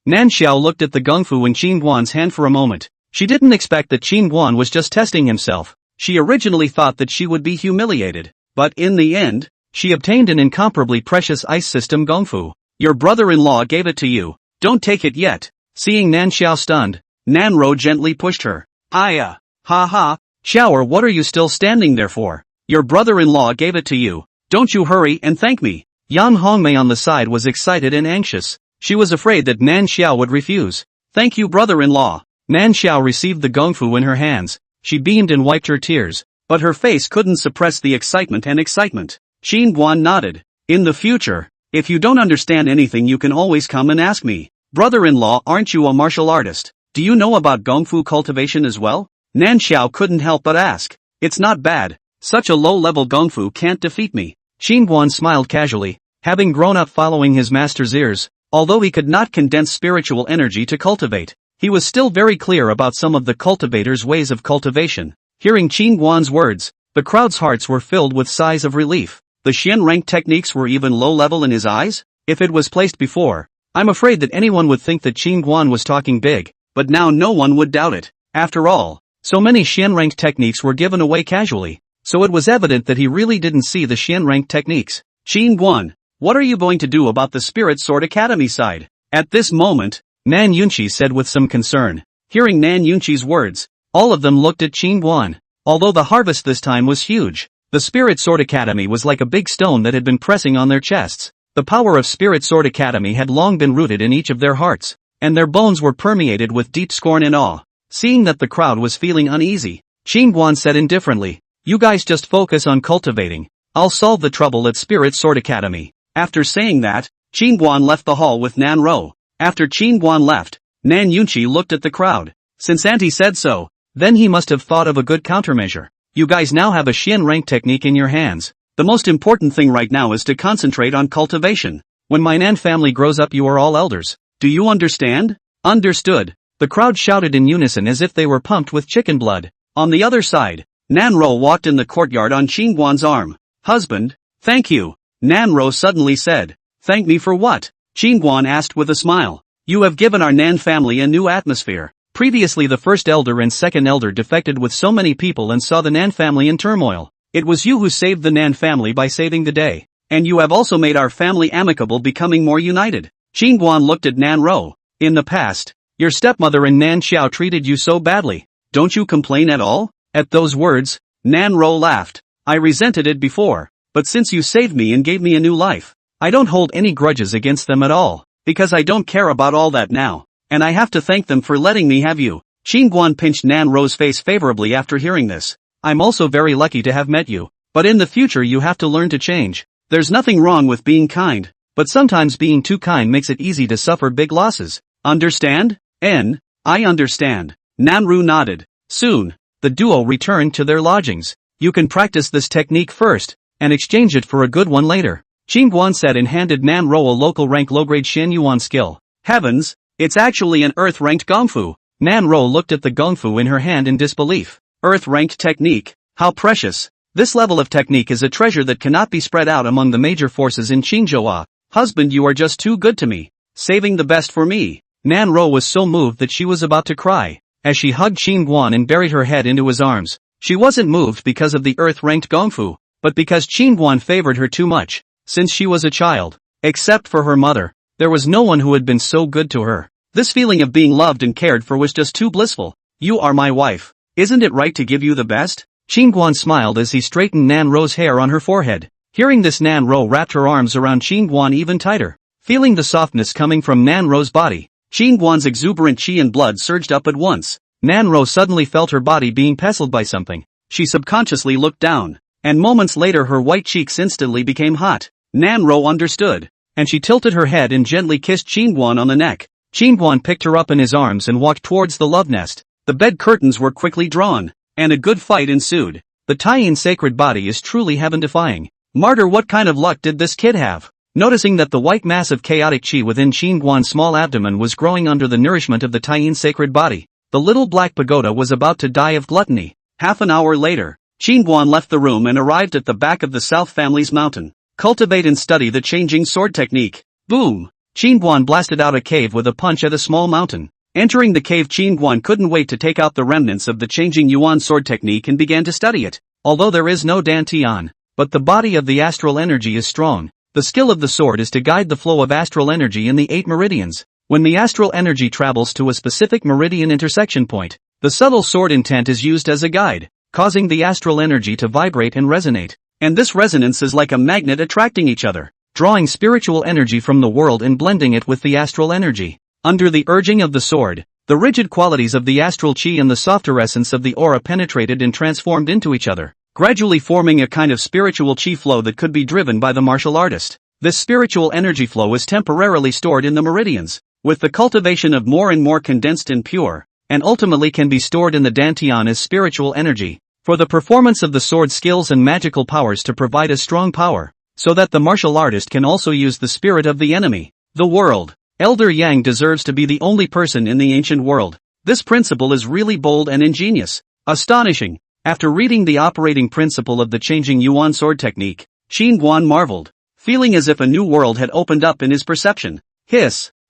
Nan Xiao looked at the gongfu in Qingguan's hand for a moment. She didn't expect that Qingguan was just testing himself. She originally thought that she would be humiliated. But in the end, she obtained an incomparably precious ice system gongfu. Your brother-in-law gave it to you. Don't take it yet. Seeing Nan Xiao stunned, Nanro gently pushed her. Aya. Ha ha. Shower, what are you still standing there for? Your brother-in-law gave it to you. Don't you hurry and thank me. Yan Hongmei on the side was excited and anxious. She was afraid that Nan Xiao would refuse. Thank you, brother-in-law. Nan Xiao received the gongfu in her hands. She beamed and wiped her tears, but her face couldn't suppress the excitement. Qin Guan nodded. In the future, if you don't understand anything, you can always come and ask me. Brother-in-law, aren't you a martial artist? Do you know about gongfu cultivation as well? Nan Xiao couldn't help but ask. It's not bad. Such a low-level gongfu can't defeat me. Qin Guan smiled casually, having grown up following his master's ears. Although he could not condense spiritual energy to cultivate, he was still very clear about some of the cultivator's ways of cultivation. Hearing Qin Guan's words, the crowd's hearts were filled with sighs of relief. The Xian rank techniques were even low-level in his eyes? If it was placed before, I'm afraid that anyone would think that Qin Guan was talking big, but now no one would doubt it. After all, so many Xian rank techniques were given away casually, so it was evident that he really didn't see the Xian rank techniques. Qin Guan, what are you going to do about the Spirit Sword Academy side? At this moment, Nan Yunqi said with some concern. Hearing Nan Yunqi's words, all of them looked at Qin Guan. Although the harvest this time was huge, the Spirit Sword Academy was like a big stone that had been pressing on their chests. The power of Spirit Sword Academy had long been rooted in each of their hearts, and their bones were permeated with deep scorn and awe. Seeing that the crowd was feeling uneasy, Qin Guan said indifferently, you guys just focus on cultivating. I'll solve the trouble at Spirit Sword Academy. After saying that, Qin Guan left the hall with Nan Ro. After Qin Guan left, Nan Yunqi looked at the crowd. Since Auntie said so, then he must have thought of a good countermeasure. You guys now have a Xian rank technique in your hands. The most important thing right now is to concentrate on cultivation. When my Nan family grows up, you are all elders. Do you understand? Understood. The crowd shouted in unison as if they were pumped with chicken blood. On the other side, Nan Ro walked in the courtyard on Qin Guan's arm. Husband, thank you. Nan Ro suddenly said. Thank me for what? Qin Guan asked with a smile. You have given our Nan family a new atmosphere. Previously the first elder and second elder defected with so many people and saw the Nan family in turmoil. It was you who saved the Nan family by saving the day. And you have also made our family amicable, becoming more united. Qin Guan looked at Nan Ro. In the past, your stepmother and Nan Xiao treated you so badly. Don't you complain at all? At those words, Nan Ro laughed. I resented it before, but since you saved me and gave me a new life, I don't hold any grudges against them at all, because I don't care about all that now. And I have to thank them for letting me have you. Qin Guan pinched Nan Ro's face favorably after hearing this. I'm also very lucky to have met you, but in the future you have to learn to change. There's nothing wrong with being kind, but sometimes being too kind makes it easy to suffer big losses. Understand? I understand. Nanru nodded. Soon, the duo returned to their lodgings. You can practice this technique first, and exchange it for a good one later. Qin Guan said and handed Nan Ro a local rank low-grade Shen Yuan skill. Heavens! It's actually an Earth-ranked Gongfu. Nan Ro looked at the Gongfu in her hand in disbelief. Earth-ranked technique? How precious! This level of technique is a treasure that cannot be spread out among the major forces in Qinzhou. Husband, you are just too good to me. Saving the best for me. Nan Ro was so moved that she was about to cry. As she hugged Qin Guan and buried her head into his arms, she wasn't moved because of the Earth-ranked Gongfu, but because Qin Guan favored her too much. Since she was a child, except for her mother, there was no one who had been so good to her. This feeling of being loved and cared for was just too blissful. You are my wife. Isn't it right to give you the best? Qin Guan smiled as he straightened Nan Ro's hair on her forehead. Hearing this, Nan Ro wrapped her arms around Qin Guan even tighter. Feeling the softness coming from Nan Ro's body, Qin Guan's exuberant qi and blood surged up at once. Nan Ro suddenly felt her body being pestled by something. She subconsciously looked down, and moments later her white cheeks instantly became hot. Nan Ro understood, and she tilted her head and gently kissed Qin Guan on the neck. Qin Guan picked her up in his arms and walked towards the love nest. The bed curtains were quickly drawn, and a good fight ensued. The Taiyin sacred body is truly heaven-defying. Martyr, what kind of luck did this kid have? Noticing that the white mass of chaotic qi within Qin Guan's small abdomen was growing under the nourishment of the Taiyin sacred body, the little black pagoda was about to die of gluttony. Half an hour later, Qin Guan left the room and arrived at the back of the South family's mountain. Cultivate and study the changing sword technique. Boom! Qin Guan blasted out a cave with a punch at a small mountain. Entering the cave, Qin Guan couldn't wait to take out the remnants of the changing Yuan sword technique and began to study it. Although there is no Dan Tian, but the body of the astral energy is strong. The skill of the sword is to guide the flow of astral energy in the 8 meridians. When the astral energy travels to a specific meridian intersection point, the subtle sword intent is used as a guide, causing the astral energy to vibrate and resonate. And this resonance is like a magnet attracting each other, drawing spiritual energy from the world and blending it with the astral energy. Under the urging of the sword, the rigid qualities of the astral chi and the softer essence of the aura penetrated and transformed into each other, gradually forming a kind of spiritual chi flow that could be driven by the martial artist. This spiritual energy flow is temporarily stored in the meridians, with the cultivation of more and more condensed and pure, and ultimately can be stored in the dantian as spiritual energy, for the performance of the sword skills and magical powers to provide a strong power, so that the martial artist can also use the spirit of the enemy, the world. Elder Yang deserves to be the only person in the ancient world. This principle is really bold and ingenious, astonishing. After reading the operating principle of the changing yuan sword technique, Qin Guan marveled, feeling as if a new world had opened up in his perception.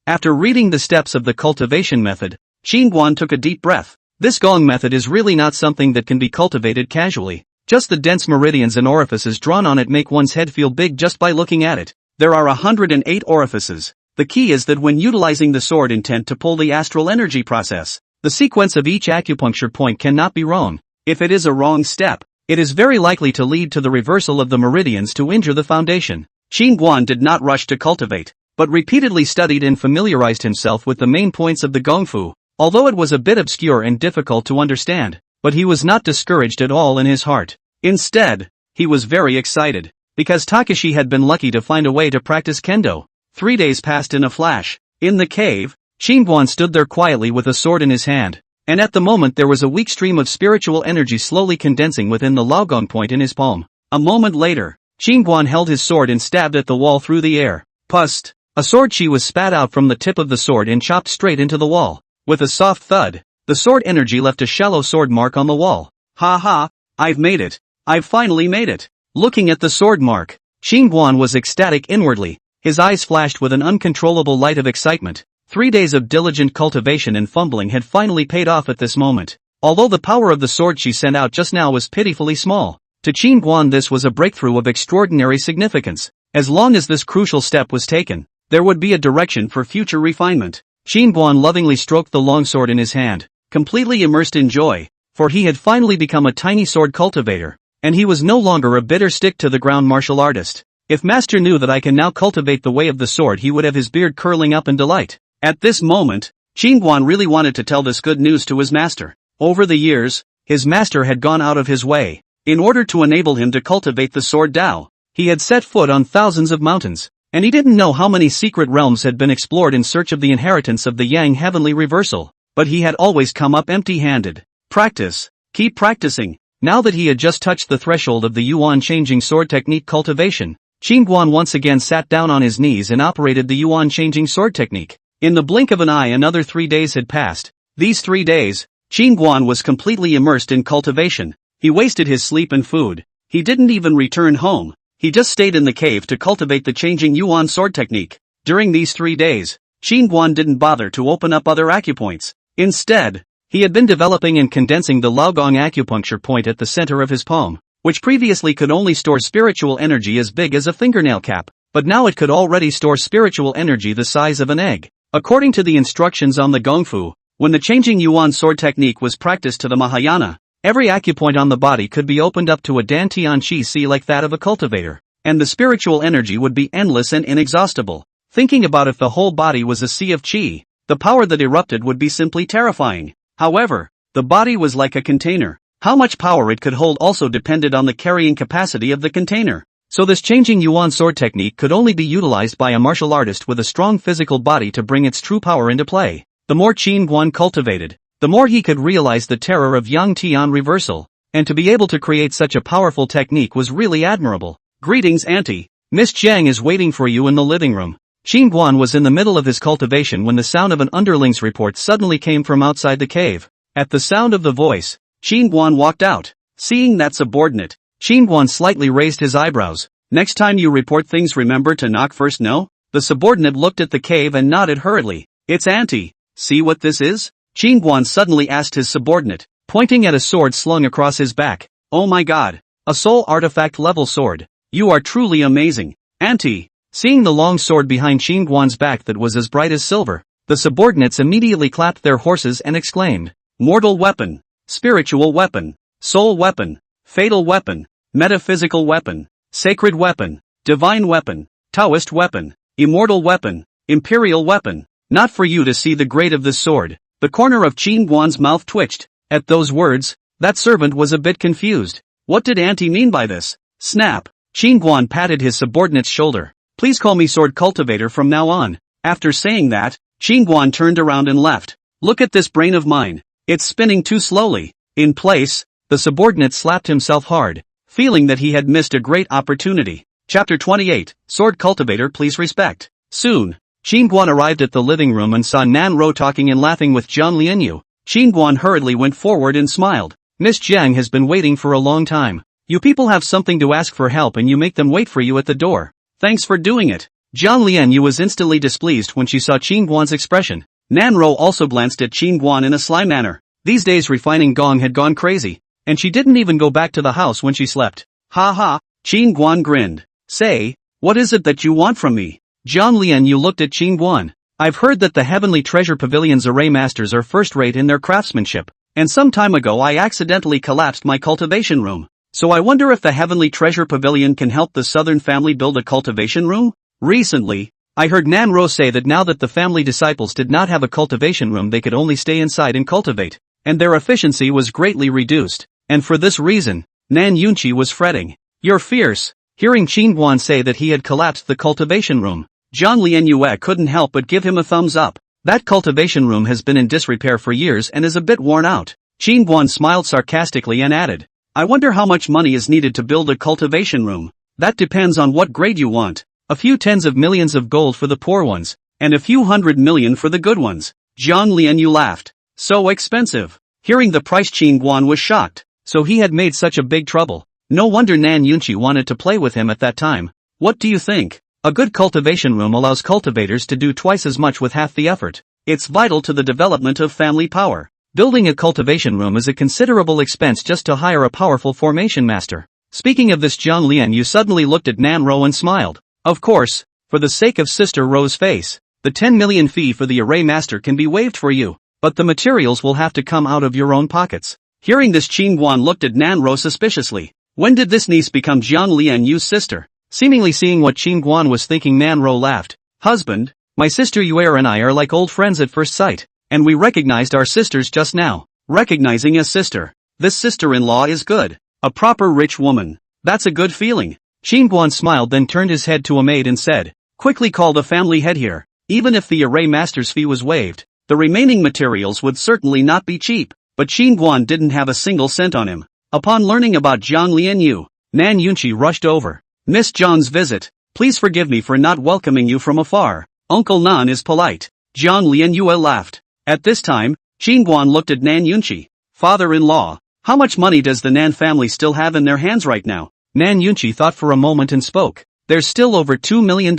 After reading the steps of the cultivation method, Qin Guan took a deep breath. This gong method is really not something that can be cultivated casually. Just the dense meridians and orifices drawn on it make one's head feel big just by looking at it. There are 108 orifices. The key is that when utilizing the sword intent to pull the astral energy process, the sequence of each acupuncture point cannot be wrong. If it is a wrong step, it is very likely to lead to the reversal of the meridians to injure the foundation. Qin Guan did not rush to cultivate, but repeatedly studied and familiarized himself with the main points of the gongfu, although it was a bit obscure and difficult to understand, but he was not discouraged at all in his heart. Instead, he was very excited, because Takashi had been lucky to find a way to practice kendo. 3 days passed in a flash. In the cave, Qin Guan stood there quietly with a sword in his hand, and at the moment there was a weak stream of spiritual energy slowly condensing within the Laogong point in his palm. A moment later, Qin Guan held his sword and stabbed at the wall through the air. Pust! A sword chi was spat out from the tip of the sword and chopped straight into the wall. With a soft thud, the sword energy left a shallow sword mark on the wall. Ha ha! I've made it! I've finally made it! Looking at the sword mark, Qin Guan was ecstatic inwardly. His eyes flashed with an uncontrollable light of excitement. 3 days of diligent cultivation and fumbling had finally paid off at this moment. Although the power of the sword she sent out just now was pitifully small, to Qin Guan this was a breakthrough of extraordinary significance. As long as this crucial step was taken, there would be a direction for future refinement. Qin Guan lovingly stroked the long sword in his hand, completely immersed in joy, for he had finally become a tiny sword cultivator, and he was no longer a bitter stick-to-the-ground martial artist. If Master knew that I can now cultivate the way of the sword, he would have his beard curling up in delight. At this moment, Qin Guan really wanted to tell this good news to his master. Over the years, his master had gone out of his way. In order to enable him to cultivate the sword Dao, he had set foot on thousands of mountains, and he didn't know how many secret realms had been explored in search of the inheritance of the Yang heavenly reversal, but he had always come up empty-handed. Practice. Keep practicing. Now that he had just touched the threshold of the Yuan changing sword technique cultivation, Qin Guan once again sat down on his knees and operated the Yuan changing sword technique. In the blink of an eye another 3 days had passed. These 3 days, Qin Guan was completely immersed in cultivation. He wasted his sleep and food. He didn't even return home. He just stayed in the cave to cultivate the changing Yuan sword technique. During these 3 days, Qin Guan didn't bother to open up other acupoints. Instead, he had been developing and condensing the Laogong acupuncture point at the center of his palm, which previously could only store spiritual energy as big as a fingernail cap, but now it could already store spiritual energy the size of an egg. According to the instructions on the Gongfu, when the changing Yuan sword technique was practiced to the Mahayana, every acupoint on the body could be opened up to a dantian chi like that of a cultivator, and the spiritual energy would be endless and inexhaustible. Thinking about if the whole body was a sea of chi, the power that erupted would be simply terrifying. However, the body was like a container. How much power it could hold also depended on the carrying capacity of the container. So this changing Yuan sword technique could only be utilized by a martial artist with a strong physical body to bring its true power into play. The more Qin Guan cultivated, the more he could realize the terror of Yang Tian reversal, and to be able to create such a powerful technique was really admirable. Greetings, Auntie. Miss Jiang is waiting for you in the living room. Qin Guan was in the middle of his cultivation when the sound of an underling's report suddenly came from outside the cave. At the sound of the voice, Qin Guan walked out. Seeing that subordinate, Qin Guan slightly raised his eyebrows. Next time you report things, remember to knock first, no? The subordinate looked at the cave and nodded hurriedly. It's Auntie. See what this is? Qin Guan suddenly asked his subordinate, pointing at a sword slung across his back. Oh my god. A soul artifact level sword. You are truly amazing, Auntie. Seeing the long sword behind Qin Guan's back that was as bright as silver, the subordinates immediately clapped their horses and exclaimed, mortal weapon, spiritual weapon, soul weapon, fatal weapon, metaphysical weapon, sacred weapon, divine weapon, Taoist weapon, immortal weapon, imperial weapon. Not for you to see the grade of this sword. The corner of Qin Guan's mouth twitched. At those words, that servant was a bit confused. What did Auntie mean by this? Snap. Qin Guan patted his subordinate's shoulder. Please call me sword cultivator from now on. After saying that, Qin Guan turned around and left. Look at this brain of mine. It's spinning too slowly. In place, the subordinate slapped himself hard, feeling that he had missed a great opportunity. Chapter 28, Sword Cultivator Please Respect. Soon, Qin Guan arrived at the living room and saw Nan Ro talking and laughing with Zhang Lianyu. Qin Guan hurriedly went forward and smiled. Miss Jiang has been waiting for a long time. You people have something to ask for help and you make them wait for you at the door. Thanks for doing it. Zhang Lianyu was instantly displeased when she saw Qin Guan's expression. Nan Ro also glanced at Qin Guan in a sly manner. These days refining Gong had gone crazy, and she didn't even go back to the house when she slept. Ha ha, Qin Guan grinned. Say, what is it that you want from me? Zhang Lianyu looked at Qin Guan. I've heard that the Heavenly Treasure Pavilion's array masters are first-rate in their craftsmanship, and some time ago I accidentally collapsed my cultivation room. So I wonder if the Heavenly Treasure Pavilion can help the Southern family build a cultivation room? Recently, I heard Nan Ro say that now that the family disciples did not have a cultivation room they could only stay inside and cultivate, and their efficiency was greatly reduced, and for this reason, Nan Yunqi was fretting. You're fierce. Hearing Qin Guan say that he had collapsed the cultivation room, Zhang Lianyue couldn't help but give him a thumbs up. That cultivation room has been in disrepair for years and is a bit worn out. Qin Guan smiled sarcastically and added, I wonder how much money is needed to build a cultivation room. That depends on what grade you want. A few tens of millions of gold for the poor ones, and a few 100 million for the good ones. Zhang Lianyu laughed. So expensive. Hearing the price, Qin Guan was shocked. So he had made such a big trouble. No wonder Nan Yunqi wanted to play with him at that time. What do you think? A good cultivation room allows cultivators to do twice as much with half the effort. It's vital to the development of family power. Building a cultivation room is a considerable expense just to hire a powerful formation master. Speaking of this, Zhang Lianyu suddenly looked at Nan Ro and smiled. Of course, for the sake of Sister Ro's face, the 10 million fee for the array master can be waived for you, but the materials will have to come out of your own pockets. Hearing this, Qin Guan looked at Nan Ro suspiciously. When did this niece become Zhang Lianyu's sister? Seemingly seeing what Qin Guan was thinking, Nan Ro laughed. Husband, my sister Yuer and I are like old friends at first sight, and we recognized our sisters just now. Recognizing a sister. This sister-in-law is good. A proper rich woman. That's a good feeling. Qin Guan smiled, then turned his head to a maid and said, quickly call the family head here. Even if the array master's fee was waived, the remaining materials would certainly not be cheap. But Qin Guan didn't have a single cent on him. Upon learning about Zhang Lianyu, Nan Yunqi rushed over. Miss Zhang's visit. Please forgive me for not welcoming you from afar. Uncle Nan is polite. Zhang Lianyu laughed. At this time, Qin Guan looked at Nan Yunqi. Father-in-law, how much money does the Nan family still have in their hands right now? Nan Yunqi thought for a moment and spoke. There's still over $2 million.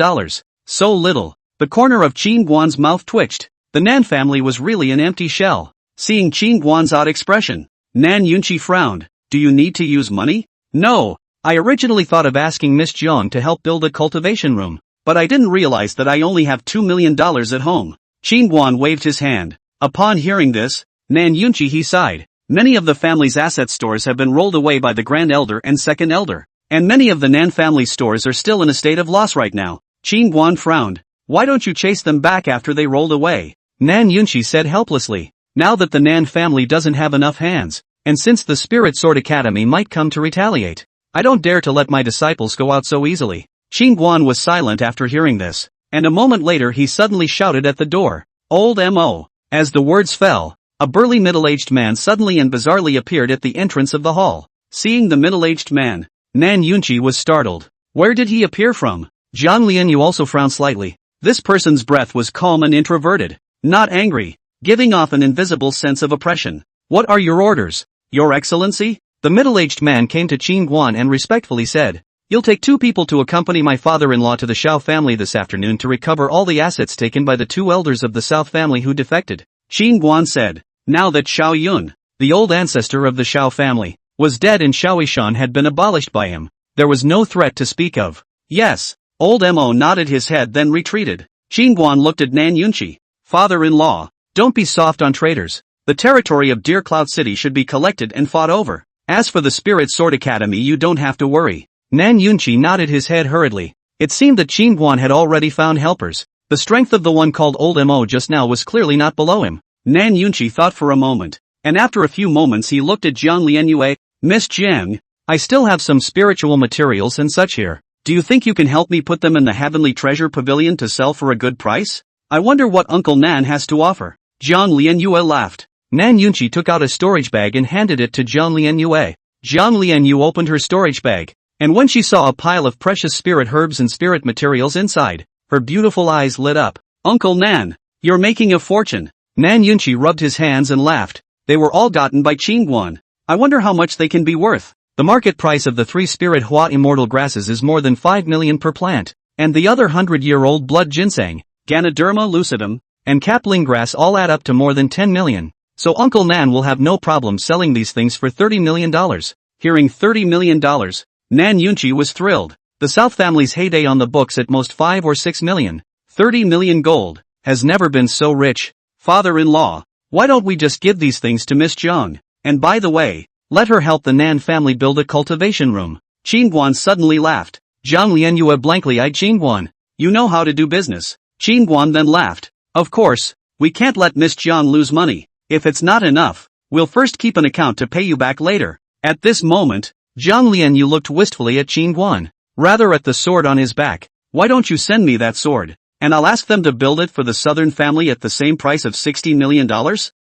So little. The corner of Qin Guan's mouth twitched. The Nan family was really an empty shell. Seeing Qin Guan's odd expression, Nan Yunqi frowned. Do you need to use money? No. I originally thought of asking Miss Jiang to help build a cultivation room, but I didn't realize that I only have $2 million at home. Qin Guan waved his hand. Upon hearing this, Nan Yunqi he sighed. Many of the family's asset stores have been rolled away by the Grand Elder and Second Elder, and many of the Nan family stores are still in a state of loss right now. Qin Guan frowned. Why don't you chase them back after they rolled away? Nan Yunqi said helplessly. Now that the Nan family doesn't have enough hands, and since the Spirit Sword Academy might come to retaliate, I don't dare to let my disciples go out so easily. Qin Guan was silent after hearing this, and a moment later he suddenly shouted at the door. Old M.O. As the words fell, a burly middle-aged man suddenly and bizarrely appeared at the entrance of the hall. Seeing the middle-aged man, Nan Yunqi was startled. Where did he appear from? Zhang Lianyu also frowned slightly. This person's breath was calm and introverted, not angry, giving off an invisible sense of oppression. What are your orders, Your Excellency? The middle-aged man came to Qin Guan and respectfully said, You'll take 2 people to accompany my father-in-law to the Shao family this afternoon to recover all the assets taken by the 2 elders of the South family who defected. Qin Guan said, now that Shao Yun, the old ancestor of the Shao family, was dead and Shaoishan had been abolished by him. There was no threat to speak of. Yes. Old Mo nodded his head then retreated. Qingguan looked at Nan Yunqi. Father-in-law, don't be soft on traitors. The territory of Deer Cloud City should be collected and fought over. As for the Spirit Sword Academy, you don't have to worry. Nan Yunqi nodded his head hurriedly. It seemed that Qingguan had already found helpers. The strength of the one called Old Mo just now was clearly not below him. Nan Yunqi thought for a moment, and after a few moments he looked at Jiang Lianyue. Miss Jiang, I still have some spiritual materials and such here. Do you think you can help me put them in the Heavenly Treasure Pavilion to sell for a good price? I wonder what Uncle Nan has to offer. Jiang Lianyue laughed. Nan Yunqi took out a storage bag and handed it to Jiang Lianyue. Jiang Lianyue opened her storage bag, and when she saw a pile of precious spirit herbs and spirit materials inside, her beautiful eyes lit up. Uncle Nan, you're making a fortune. Nan Yunqi rubbed his hands and laughed. They were all gotten by Qingguan. I wonder how much they can be worth. The market price of the 3 spirit Hua immortal grasses is more than 5 million per plant, and the other 100-year-old blood ginseng, Ganoderma lucidum, and capling grass all add up to more than 10 million. So Uncle Nan will have no problem selling these things for $30 million. Hearing $30 million, Nan Yunqi was thrilled. The South family's heyday on the books at most 5 or 6 million. 30 million gold, has never been so rich. Father-in-law, why don't we just give these things to Miss Jiang? And by the way, let her help the Nan family build a cultivation room. Qingguan suddenly laughed. Jiang Lianyue blankly eyed Qingguan. You know how to do business. Qingguan then laughed. Of course, we can't let Miss Jiang lose money. If it's not enough, we'll first keep an account to pay you back later. At this moment, Jiang Lianyue looked wistfully at Qingguan, rather at the sword on his back. Why don't you send me that sword, and I'll ask them to build it for the southern family at the same price of $60 million?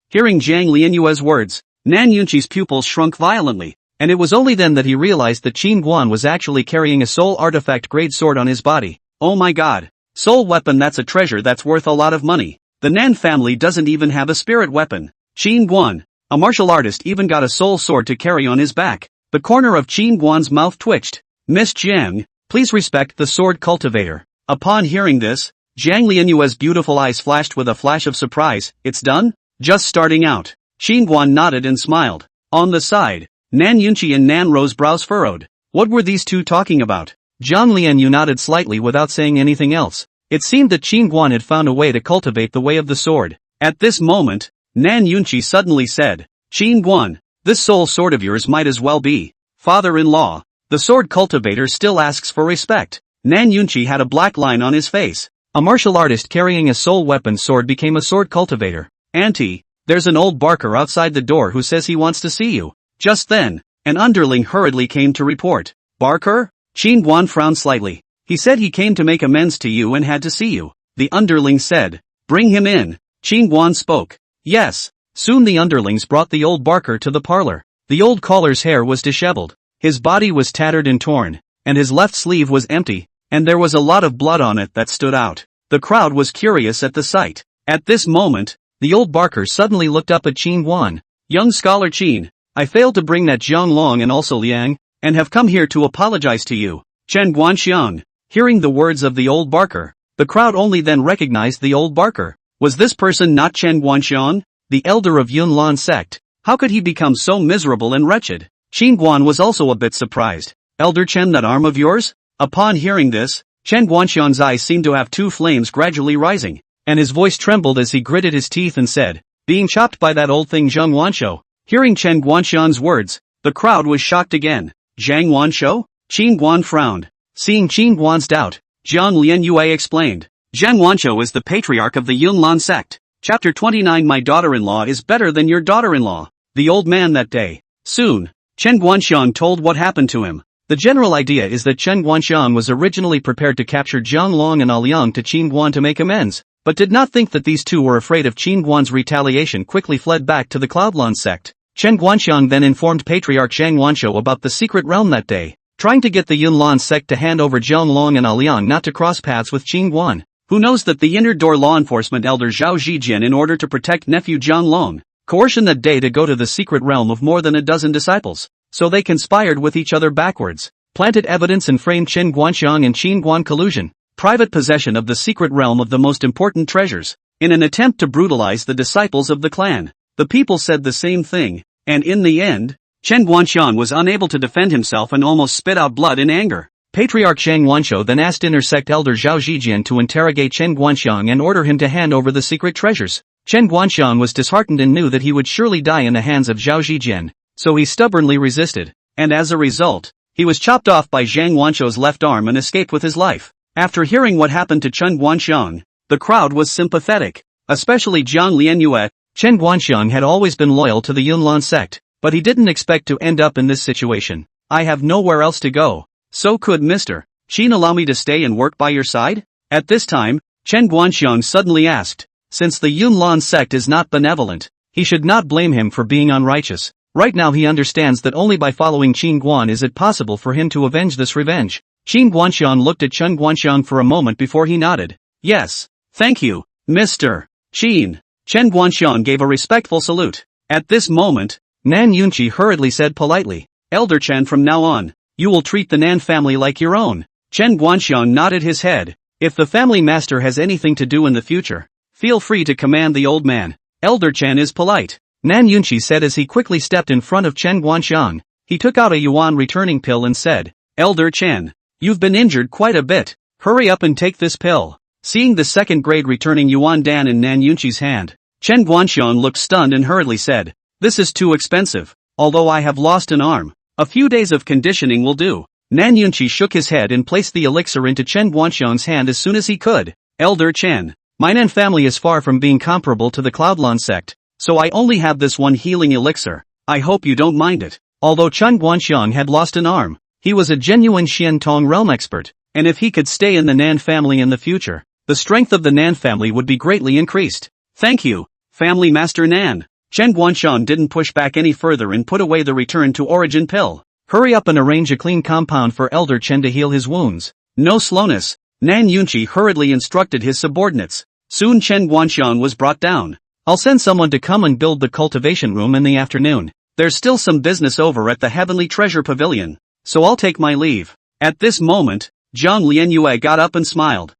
Hearing Jiang Lianyue's words, Nan Yunqi's pupils shrunk violently, and it was only then that he realized that Qingguan was actually carrying a soul artifact-grade sword on his body. Oh my god. Soul weapon, that's a treasure that's worth a lot of money. The Nan family doesn't even have a spirit weapon. Qingguan, a martial artist, even got a soul sword to carry on his back. The corner of Qingguan's mouth twitched. Miss Jiang, please respect the sword cultivator. Upon hearing this, Jiang Lianyue's beautiful eyes flashed with a flash of surprise. It's done? Just starting out. Qingguan nodded and smiled. On the side, Nan Yunqi and Nan Ro's brows furrowed. What were these two talking about? Jiang Lianyue nodded slightly without saying anything else. It seemed that Qingguan had found a way to cultivate the way of the sword. At this moment, Nan Yunqi suddenly said, Qingguan, this soul sword of yours might as well be father-in-law. The sword cultivator still asks for respect. Nan Yunqi had a black line on his face. A martial artist carrying a soul weapon sword became a sword cultivator. Auntie, there's an old barker outside the door who says he wants to see you. Just then, an underling hurriedly came to report. Barker? Qingguan frowned slightly. He said he came to make amends to you and had to see you. The underling said, bring him in. Qingguan spoke. Yes. Soon the underlings brought the old barker to the parlor. The old caller's hair was disheveled. His body was tattered and torn, and his left sleeve was empty, and there was a lot of blood on it that stood out. The crowd was curious at the sight. At this moment, the old barker suddenly looked up at Qingguan. Young scholar Qin, I failed to bring that Zhang Long and also Liang, and have come here to apologize to you. Chen Guanxiang. Hearing the words of the old barker, the crowd only then recognized the old barker. Was this person not Chen Guanxiang, the elder of Yunlan sect? How could he become so miserable and wretched? Qingguan was also a bit surprised. Elder Chen, that arm of yours? Upon hearing this, Chen Guanxiang's eyes seemed to have two flames gradually rising, and his voice trembled as he gritted his teeth and said, being chopped by that old thing Zhang Wanshou. Hearing Chen Guanxiang's words, the crowd was shocked again. Zhang Wanshou? Qingguan frowned. Seeing Qingguan's doubt, Jiang Lianyue explained. Zhang Wanshou is the patriarch of the Yunlan sect. Chapter 29. My daughter-in-law is better than your daughter-in-law. The old man that day. Soon, Chen Guanxiang told what happened to him. The general idea is that Chen Guanxiang was originally prepared to capture Zhang Long and Liang to Qingguan to make amends, but did not think that these two were afraid of Qingguan's retaliation, quickly fled back to the Cloudlan sect. Chen Guanxiang then informed Patriarch Zhang Wanshou about the secret realm that day, trying to get the Yunlan sect to hand over Zhang Long and Liang not to cross paths with Qingguan. Who knows that the inner door law enforcement elder Zhao Zhijian, in order to protect nephew Zhang Long, coercioned that day to go to the secret realm of more than a dozen disciples. So they conspired with each other backwards, planted evidence and framed Chen Guanxiang and Qingguan collusion, private possession of the secret realm of the most important treasures, in an attempt to brutalize the disciples of the clan. The people said the same thing, and in the end, Chen Guanxiang was unable to defend himself and almost spit out blood in anger. Patriarch Zhang Wanshou then asked inner sect elder Zhao Zhijian to interrogate Chen Guanxiang and order him to hand over the secret treasures. Chen Guanxiang was disheartened and knew that he would surely die in the hands of Zhao Zhijian, so he stubbornly resisted, and as a result, he was chopped off by Zhang Wanshou's left arm and escaped with his life. After hearing what happened to Chen Guanxiang, the crowd was sympathetic, especially Jiang Lianyue. Chen Guanxiang had always been loyal to the Yunlan sect, but he didn't expect to end up in this situation. I have nowhere else to go. So could Mr. Qin allow me to stay and work by your side? At this time, Chen Guanxiang suddenly asked, since the Yunlan sect is not benevolent, he should not blame him for being unrighteous. Right now he understands that only by following Qin Guan is it possible for him to avenge this revenge. Qin Guanxiang looked at Chen Guanxiang for a moment before he nodded. Yes, thank you, Mr. Qin. Chen Guanxiang gave a respectful salute. At this moment, Nan Yunqi hurriedly said politely, Elder Chen, from now on, you will treat the Nan family like your own. Chen Guanxiang nodded his head. If the family master has anything to do in the future, feel free to command the old man. Elder Chen is polite, Nan Yunqi said as he quickly stepped in front of Chen Guanxiang. He took out a yuan returning pill and said, Elder Chen, you've been injured quite a bit. Hurry up and take this pill. Seeing the second-grade returning yuan dan in Nan Yunqi's hand, Chen Guanxiang looked stunned and hurriedly said, this is too expensive. Although I have lost an arm, a few days of conditioning will do. Nan Yunqi shook his head and placed the elixir into Chen Guanxiang's hand as soon as he could. Elder Chen, my Nan family is far from being comparable to the Cloudlon sect, so I only have this one healing elixir. I hope you don't mind it. Although Chen Guanxiang had lost an arm, he was a genuine Xian Tong realm expert, and if he could stay in the Nan family in the future, the strength of the Nan family would be greatly increased. Thank you, Family Master Nan. Chen Guanxiang didn't push back any further and put away the return to origin pill. Hurry up and arrange a clean compound for Elder Chen to heal his wounds. No slowness. Nan Yunqi hurriedly instructed his subordinates. Soon Chen Guanxiang was brought down. I'll send someone to come and build the cultivation room in the afternoon. There's still some business over at the Heavenly Treasure Pavilion, so I'll take my leave. At this moment, Jiang Lianyue got up and smiled.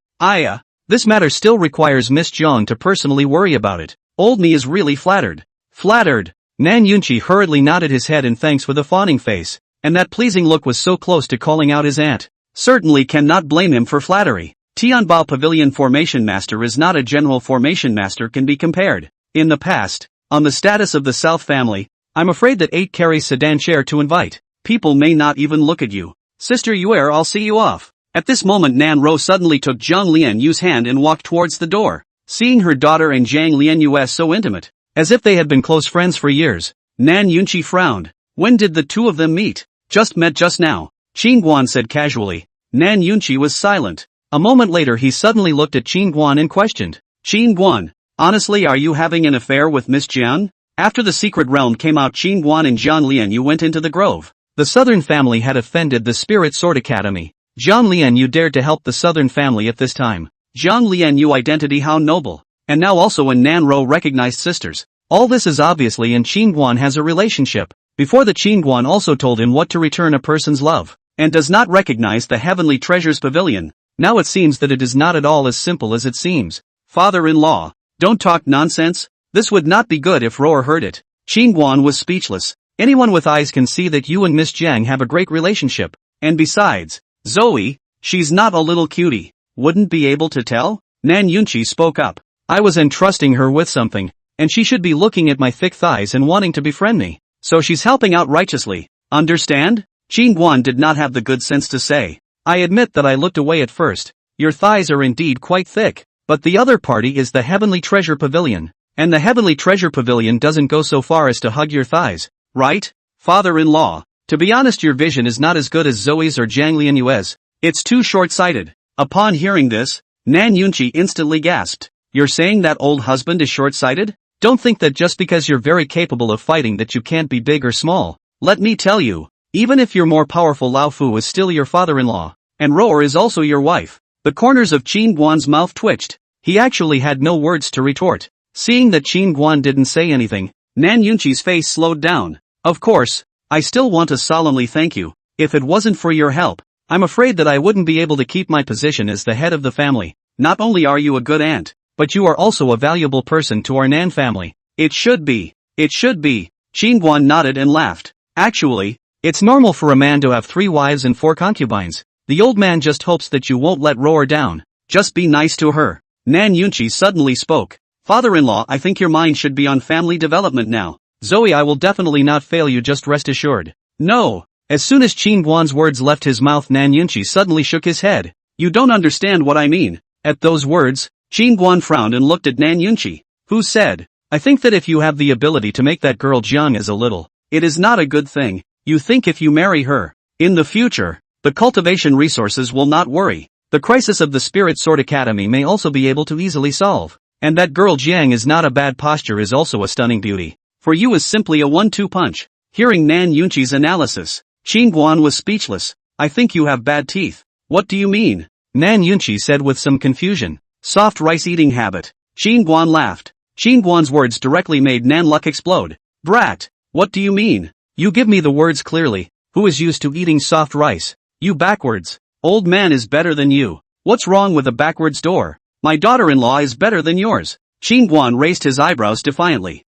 This matter still requires Miss Jiang to personally worry about it. Old me is really flattered. Flattered. Nan Yunqi hurriedly nodded his head in thanks with a fawning face, and that pleasing look was so close to calling out his aunt. Certainly cannot blame him for flattery. Tianbao Pavilion Formation Master is not a general formation master can be compared. In the past, on the status of the South family, I'm afraid that 8 carries sedan chair to invite. People may not even look at you. Sister Yuer, I'll see you off. At this moment Nan Ro suddenly took Jiang Lianyu's hand and walked towards the door. Seeing her daughter and Jiang Lianyue so intimate, as if they had been close friends for years, Nan Yunqi frowned. When did the two of them meet? Just met just now, Qin Guan said casually. Nan Yunqi was silent. A moment later he suddenly looked at Qin Guan and questioned. Qin Guan, honestly, are you having an affair with Miss Jiang? After the secret realm came out, Qin Guan and Jiang Lianyu went into the grove. The southern family had offended the Spirit Sword Academy. Jiang Lianyu dared to help the southern family at this time. Jiang Lianyu identity how noble. And now also in Nan Ro recognized sisters. All this is obviously in Qin Guan has a relationship. Before the Qin Guan also told him what to return a person's love, and does not recognize the Heavenly Treasures Pavilion. Now it seems that it is not at all as simple as it seems. Father-in-law, don't talk nonsense. This would not be good if Roar heard it. Qin Guan was speechless. Anyone with eyes can see that you and Miss Jiang have a great relationship. And besides, Zoe, she's not a little cutie. Wouldn't be able to tell? Nan Yunqi spoke up. I was entrusting her with something, and she should be looking at my thick thighs and wanting to befriend me. So she's helping out righteously. Understand? Qin Guan did not have the good sense to say. I admit that I looked away at first. Your thighs are indeed quite thick. But the other party is the Heavenly Treasure Pavilion. And the Heavenly Treasure Pavilion doesn't go so far as to hug your thighs, right? Father-in-law, to be honest, your vision is not as good as Zoe's or Jiang Lianyue's. It's too short-sighted. Upon hearing this, Nan Yunqi instantly gasped. You're saying that old husband is short-sighted? Don't think that just because you're very capable of fighting that you can't be big or small. Let me tell you, even if you're more powerful, Lao Fu is still your father-in-law, and Roar is also your wife. The corners of Qin Guan's mouth twitched. He actually had no words to retort. Seeing that Qin Guan didn't say anything, Nan Yunqi's face slowed down. Of course, I still want to solemnly thank you. If it wasn't for your help, I'm afraid that I wouldn't be able to keep my position as the head of the family. Not only are you a good aunt, but you are also a valuable person to our Nan family. It should be. Qin Guan nodded and laughed. Actually, it's normal for a man to have 3 wives and 4 concubines. The old man just hopes that you won't let Roar down. Just be nice to her. Nan Yunchi suddenly spoke. Father-in-law, I think your mind should be on family development now. Zoe, I will definitely not fail you, just rest assured. No. As soon as Qin Guan's words left his mouth, Nan Yunchi suddenly shook his head. You don't understand what I mean. At those words, Qin Guan frowned and looked at Nan Yunchi, who said, I think that if you have the ability to make that girl young as a little, it is not a good thing. You think if you marry her, in the future, the cultivation resources will not worry. The crisis of the Spirit Sword Academy may also be able to easily solve. And that girl Jiang is not a bad posture, is also a stunning beauty. For you is simply a 1-2 punch. Hearing Nan Yunchi's analysis, Qin Guan was speechless. I think you have bad teeth. What do you mean? Nan Yunchi said with some confusion. Soft rice eating habit. Qin Guan laughed. Qin Guan's words directly made Nan Luck explode. Brat! What do you mean? You give me the words clearly. Who is used to eating soft rice? You backwards. Old man is better than you. What's wrong with a backwards door? My daughter-in-law is better than yours. Qin Guan raised his eyebrows defiantly.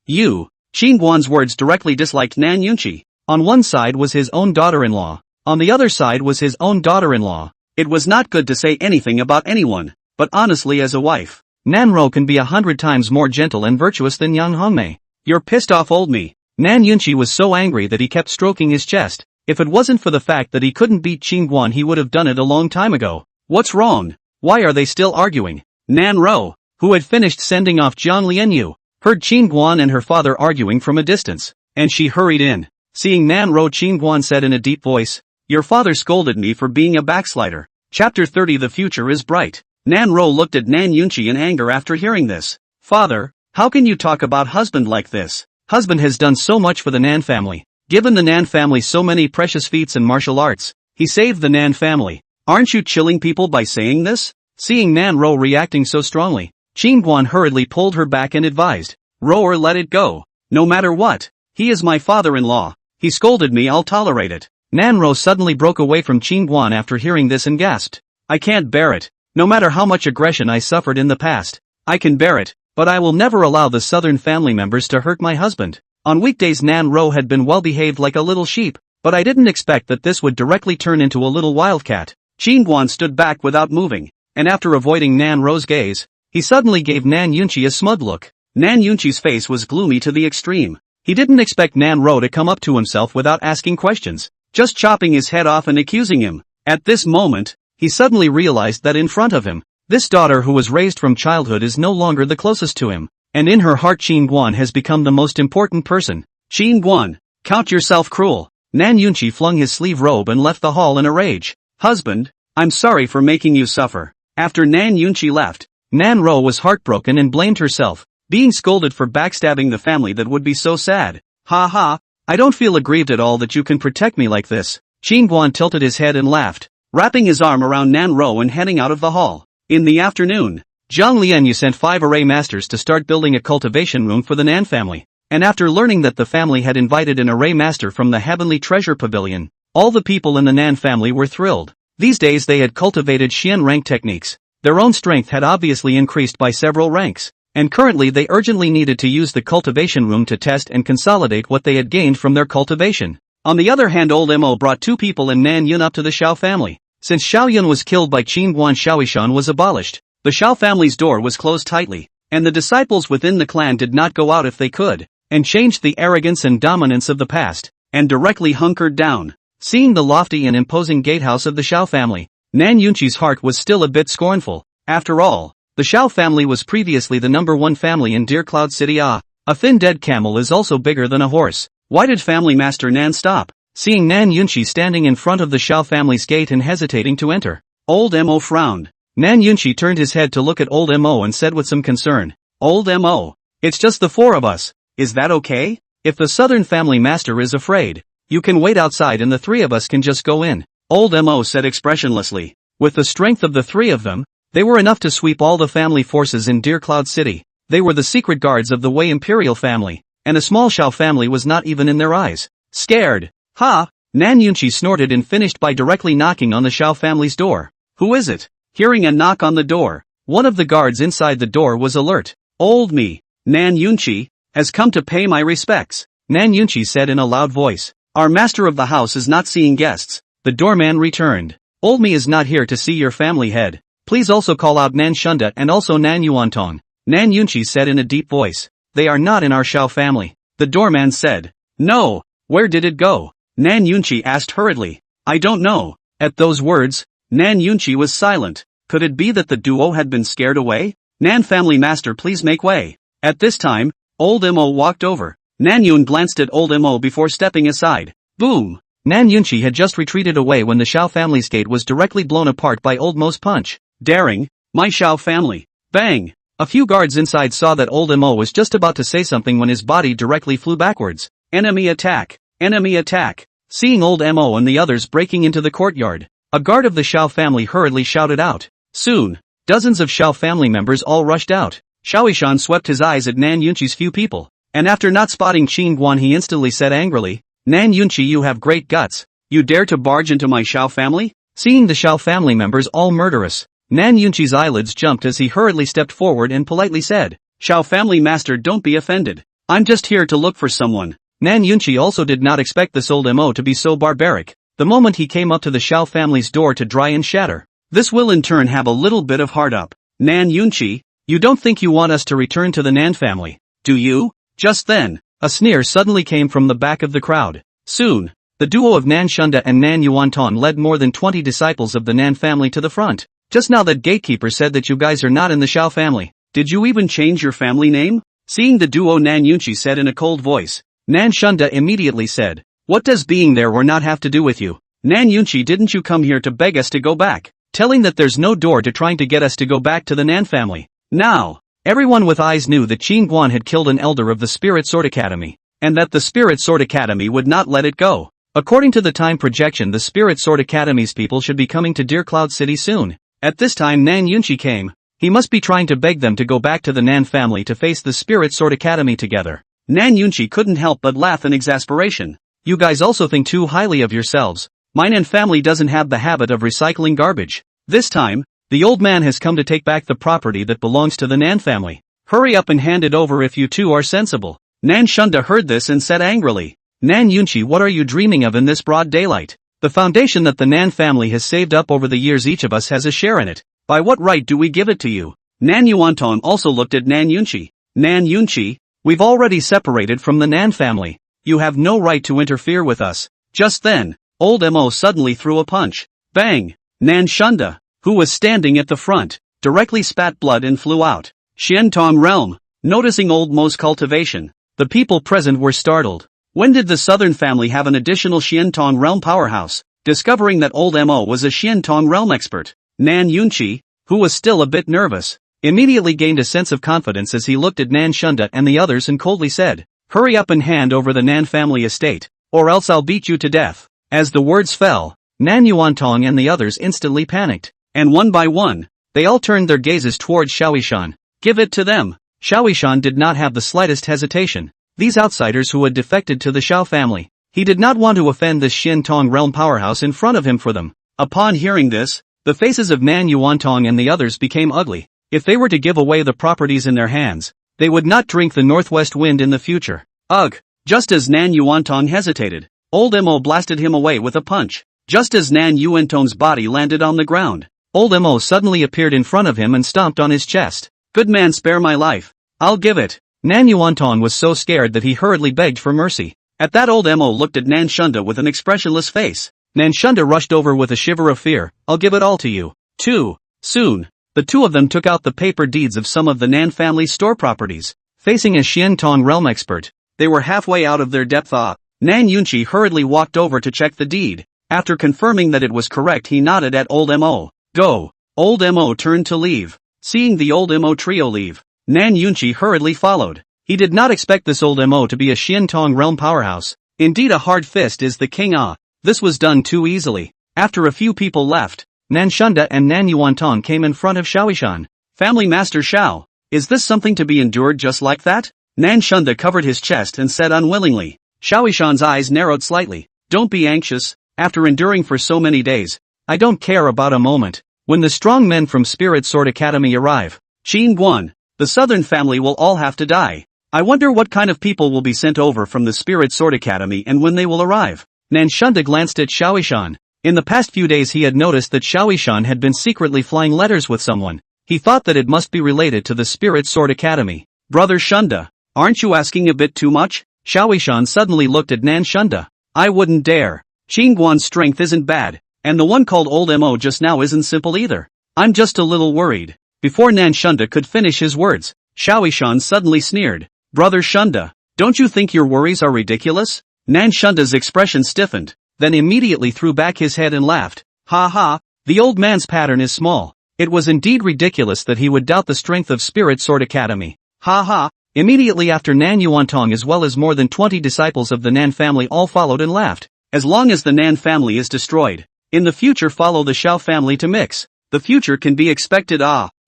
You. Qin Guan's words directly disliked Nan Yunchi. On one side was his own daughter-in-law. On the other side was his own daughter-in-law. It was not good to say anything about anyone, but honestly as a wife, Nanro can be 100 times more gentle and virtuous than Yang Hongmei. You're pissed off, old me. Nan Yunchi was so angry that he kept stroking his chest. If it wasn't for the fact that he couldn't beat Qin Guan, he would have done it a long time ago. What's wrong? Why are they still arguing? Nan Ro, who had finished sending off Jiang Lianyu, heard Qin Guan and her father arguing from a distance, and she hurried in. Seeing Nan Ro, Qin Guan said in a deep voice, Your father scolded me for being a backslider. Chapter 30. The future is bright. Nan Ro looked at Nan Yunchi in anger after hearing this. Father, how can you talk about husband like this? Husband has done so much for the Nan family, given the Nan family so many precious feats in martial arts. He saved the Nan family. Aren't you chilling people by saying this? Seeing Nan Ro reacting so strongly, Qin Guan hurriedly pulled her back and advised, Roar, let it go. No matter what, he is my father-in-law. He scolded me, I'll tolerate it. Nan Ro suddenly broke away from Qin Guan after hearing this and gasped. I can't bear it. No matter how much aggression I suffered in the past, I can bear it, but I will never allow the southern family members to hurt my husband. On weekdays Nan Ro had been well behaved like a little sheep, but I didn't expect that this would directly turn into a little wildcat. Qin Guan stood back without moving, and after avoiding Nan Ro's gaze, he suddenly gave Nan Yunchi a smug look. Nan Yunchi's face was gloomy to the extreme. He didn't expect Nan Ro to come up to himself without asking questions, just chopping his head off and accusing him. At this moment, he suddenly realized that in front of him, this daughter who was raised from childhood is no longer the closest to him, and in her heart Qin Guan has become the most important person. Qin Guan, count yourself cruel. Nan Yunchi flung his sleeve robe and left the hall in a rage. Husband, I'm sorry for making you suffer. After Nan Yunchi left, Nan Ro was heartbroken and blamed herself. Being scolded for backstabbing the family, that would be so sad. Ha ha, I don't feel aggrieved at all that you can protect me like this. Qin Guan tilted his head and laughed, wrapping his arm around Nan Ro and heading out of the hall. In the afternoon, Jiang Lianyu sent 5 array masters to start building a cultivation room for the Nan family, and after learning that the family had invited an array master from the Heavenly Treasure Pavilion, all the people in the Nan family were thrilled. These days they had cultivated Xian rank techniques. Their own strength had obviously increased by several ranks, and currently they urgently needed to use the cultivation room to test and consolidate what they had gained from their cultivation. On the other hand, old Mo brought 2 people in Nan Yun up to the Xiao family. Since Xiao Yun was killed by Qin Guan, Xiaoishan was abolished. The Xiao family's door was closed tightly, and the disciples within the clan did not go out if they could, and changed the arrogance and dominance of the past, and directly hunkered down. Seeing the lofty and imposing gatehouse of the Xiao family, Nan Yunchi's heart was still a bit scornful. After all, the Xiao family was previously the #1 family in Deer Cloud City. A thin dead camel is also bigger than a horse. Why did family master Nan stop? Seeing Nan Yunchi standing in front of the Xiao family's gate and hesitating to enter, old Mo frowned. Nan Yunchi turned his head to look at old Mo and said with some concern, Old Mo, it's just the 4 of us. Is that okay? If the southern family master is afraid, you can wait outside and the 3 of us can just go in. Old Mo said expressionlessly. With the strength of the 3 of them, they were enough to sweep all the family forces in Deer Cloud City. They were the secret guards of the Wei Imperial family, and a small Xiao family was not even in their eyes. Scared. Ha! Nan Yunchi snorted and finished by directly knocking on the Xiao family's door. Who is it? Hearing a knock on the door, one of the guards inside the door was alert. Old me, Nan Yunchi, has come to pay my respects. Nan Yunchi said in a loud voice. Our master of the house is not seeing guests. The doorman returned. Old me is not here to see your family head. Please also call out Nan Shunda and also Nan Yuantong. Nan Yunchi said in a deep voice. They are not in our Shao family. The doorman said. No. Where did it go? Nan Yunchi asked hurriedly. I don't know. At those words, Nan Yunchi was silent. Could it be that the duo had been scared away? Nan family master, please make way. At this time, old Mo walked over. Nan Yun glanced at old Mo before stepping aside. Boom! Nan Yunchi had just retreated away when the Shao family's gate was directly blown apart by old Mo's punch. Daring, my Shao family. Bang! A few guards inside saw that old Mo was just about to say something when his body directly flew backwards. Enemy attack! Enemy attack! Seeing old Mo and the others breaking into the courtyard, a guard of the Shao family hurriedly shouted out. Soon, dozens of Shao family members all rushed out. Shaoishan swept his eyes at Nan Yunchi's few people, and after not spotting Qin Guan he instantly said angrily, Nan Yunchi, you have great guts. You dare to barge into my Shao family? Seeing the Shao family members all murderous, Nan Yunchi's eyelids jumped as he hurriedly stepped forward and politely said, Shao family master, don't be offended. I'm just here to look for someone. Nan Yunchi also did not expect this old Mo to be so barbaric. The moment he came up to the Shao family's door to dry and shatter. This will in turn have a little bit of heart up. Nan Yunchi, you don't think you want us to return to the Nan family, do you? Just then, a sneer suddenly came from the back of the crowd. Soon, the duo of Nan Shunda and Nan Yuanton led more than 20 disciples of the Nan family to the front. Just now that gatekeeper said that you guys are not in the Shao family. Did you even change your family name? Seeing the duo, Nan Yunchi said in a cold voice. Nan Shunda immediately said, what does being there or not have to do with you? Nan Yunchi, didn't you come here to beg us to go back? Telling that there's no door to trying to get us to go back to the Nan family. Now, everyone with eyes knew that Qin Guan had killed an elder of the Spirit Sword Academy, and that the Spirit Sword Academy would not let it go. According to the time projection, the Spirit Sword Academy's people should be coming to Deer Cloud City soon. At this time Nan Yunchi came. He must be trying to beg them to go back to the Nan family to face the Spirit Sword Academy together. Nan Yunchi couldn't help but laugh in exasperation. You guys also think too highly of yourselves. My Nan family doesn't have the habit of recycling garbage. This time, the old man has come to take back the property that belongs to the Nan family. Hurry up and hand it over if you two are sensible. Nan Shunda heard this and said angrily. Nan Yunchi, what are you dreaming of in this broad daylight? The foundation that the Nan family has saved up over the years, each of us has a share in it. By what right do we give it to you? Nan Yuanton also looked at Nan Yunchi. Nan Yunchi, we've already separated from the Nan family. You have no right to interfere with us. Just then, old Mo suddenly threw a punch. Bang! Nan Shunda, who was standing at the front, directly spat blood and flew out. Xiantong realm. Noticing old Mo's cultivation, the people present were startled. When did the southern family have an additional Xiantong realm powerhouse? Discovering that old Mo was a Xiantong realm expert, Nan Yunchi, who was still a bit nervous, immediately gained a sense of confidence as he looked at Nan Shunda and the others and coldly said, hurry up and hand over the Nan family estate, or else I'll beat you to death. As the words fell, Nan Yuantong and the others instantly panicked, and one by one, they all turned their gazes towards Shaoishan. Give it to them. Shaoishan did not have the slightest hesitation. These outsiders who had defected to the Shao family, he did not want to offend this Xiantong realm powerhouse in front of him for them. Upon hearing this, the faces of Nan Yuantong and the others became ugly. If they were to give away the properties in their hands, they would not drink the northwest wind in the future. Ugh! Just as Nan Yuantong hesitated, old Mo blasted him away with a punch. Just as Nan Yuantong's body landed on the ground, old Mo suddenly appeared in front of him and stomped on his chest. Good man, spare my life. I'll give it. Nan Yuantong was so scared that he hurriedly begged for mercy. At that, old Mo looked at Nan Shunda with an expressionless face. Nan Shunda rushed over with a shiver of fear. I'll give it all to you. Too soon, the two of them took out the paper deeds of some of the Nan family's store properties. Facing a Xiantong realm expert, they were halfway out of their depth. Nan Yunchi hurriedly walked over to check the deed. After confirming that it was correct, he nodded at old Mo. Go. Old Mo turned to leave. Seeing the old Mo trio leave, Nan Yunchi hurriedly followed. He did not expect this old Mo to be a Xiantong realm powerhouse. Indeed, a hard fist is the king. This was done too easily. After a few people left, Nan Shunda and Nan Yuantong came in front of Shaoishan. Family Master Shao, is this something to be endured just like that? Nan Shunda covered his chest and said unwillingly. Shaoishan's eyes narrowed slightly. Don't be anxious. After enduring for so many days, I don't care about a moment. When the strong men from Spirit Sword Academy arrive, Qin Guan, the southern family will all have to die. I wonder what kind of people will be sent over from the Spirit Sword Academy and when they will arrive. Nan Shunda glanced at Xiaoishan. In the past few days he had noticed that Xiaoishan had been secretly flying letters with someone. He thought that it must be related to the Spirit Sword Academy. Brother Shunda, aren't you asking a bit too much? Xiaoishan suddenly looked at Nan Shunda. I wouldn't dare. Qingguan's strength isn't bad, and the one called Old Mo just now isn't simple either. I'm just a little worried. Before Nan Shunda could finish his words, Xiaoishan suddenly sneered. Brother Shunda, don't you think your worries are ridiculous? Nan Shunda's expression stiffened, then immediately threw back his head and laughed. Ha ha, the old man's pattern is small. It was indeed ridiculous that he would doubt the strength of Spirit Sword Academy. Ha ha. Immediately after Nan Yuantong as well as more than 20 disciples of the Nan family all followed and laughed. As long as the Nan family is destroyed, in the future follow the Xiao family to mix. The future can be expected.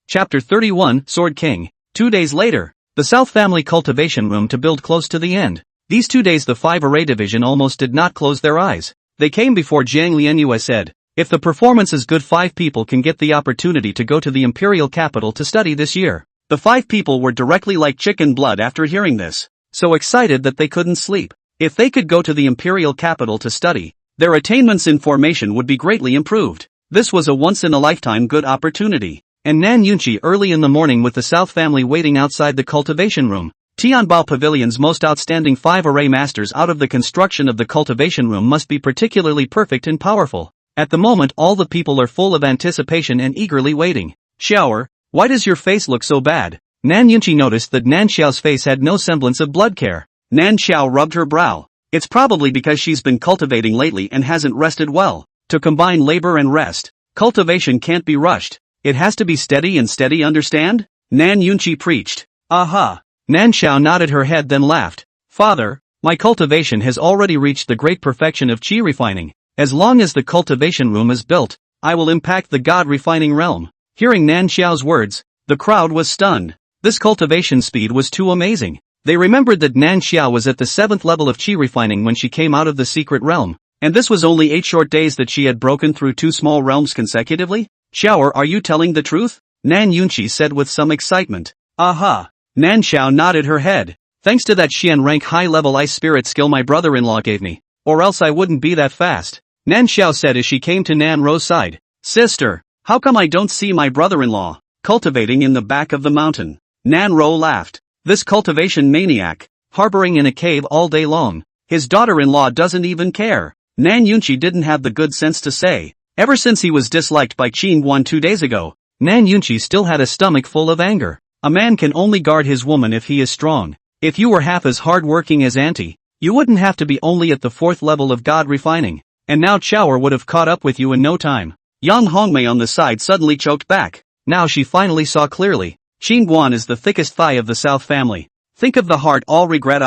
Chapter 31, Sword King. 2 days later, the South family cultivation room to build close to the end. These 2 days the 5 array division almost did not close their eyes. They came before Jiang Lianyue said, if the performance is good 5 people can get the opportunity to go to the imperial capital to study this year. The 5 people were directly like chicken blood after hearing this, so excited that they couldn't sleep. If they could go to the imperial capital to study, their attainments in formation would be greatly improved. This was a once-in-a-lifetime good opportunity. And Nan Yunqi early in the morning with the South family waiting outside the cultivation room. Tianbao Pavilion's most outstanding 5 array masters out of the construction of the cultivation room must be particularly perfect and powerful. At the moment all the people are full of anticipation and eagerly waiting. Xiaoer, why does your face look so bad? Nan Yunqi noticed that Nan Xiao's face had no semblance of blood care. Nan Xiao rubbed her brow. It's probably because she's been cultivating lately and hasn't rested well. To combine labor and rest, cultivation can't be rushed. It has to be steady and steady, understand? Nan Yunqi preached. Aha. Nan Xiao nodded her head then laughed. Father, my cultivation has already reached the great perfection of qi refining. As long as the cultivation room is built, I will impact the god refining realm. Hearing Nan Xiao's words, the crowd was stunned. This cultivation speed was too amazing. They remembered that Nan Xiao was at the 7th level of qi refining when she came out of the secret realm, and this was only 8 short days that she had broken through 2 small realms consecutively? Xiaoer, are you telling the truth? Nan Yunqi said with some excitement. Aha. Nan Xiao nodded her head. Thanks to that Xian rank high level ice spirit skill my brother-in-law gave me, or else I wouldn't be that fast. Nan Xiao said as she came to Nan Ro's side. Sister, how come I don't see my brother-in-law cultivating in the back of the mountain? Nan Ro laughed. This cultivation maniac, harboring in a cave all day long. His daughter-in-law doesn't even care. Nan Yunqi didn't have the good sense to say. Ever since he was disliked by Qingguan 2 days ago, Nan Yunqi still had a stomach full of anger. A man can only guard his woman if he is strong. If you were half as hard-working as Auntie, you wouldn't have to be only at the 4th level of god refining. And now Xiaoer would have caught up with you in no time. Yang Hongmei on the side suddenly choked back. Now she finally saw clearly. Qingguan is the thickest thigh of the South family. Think of the heart all regret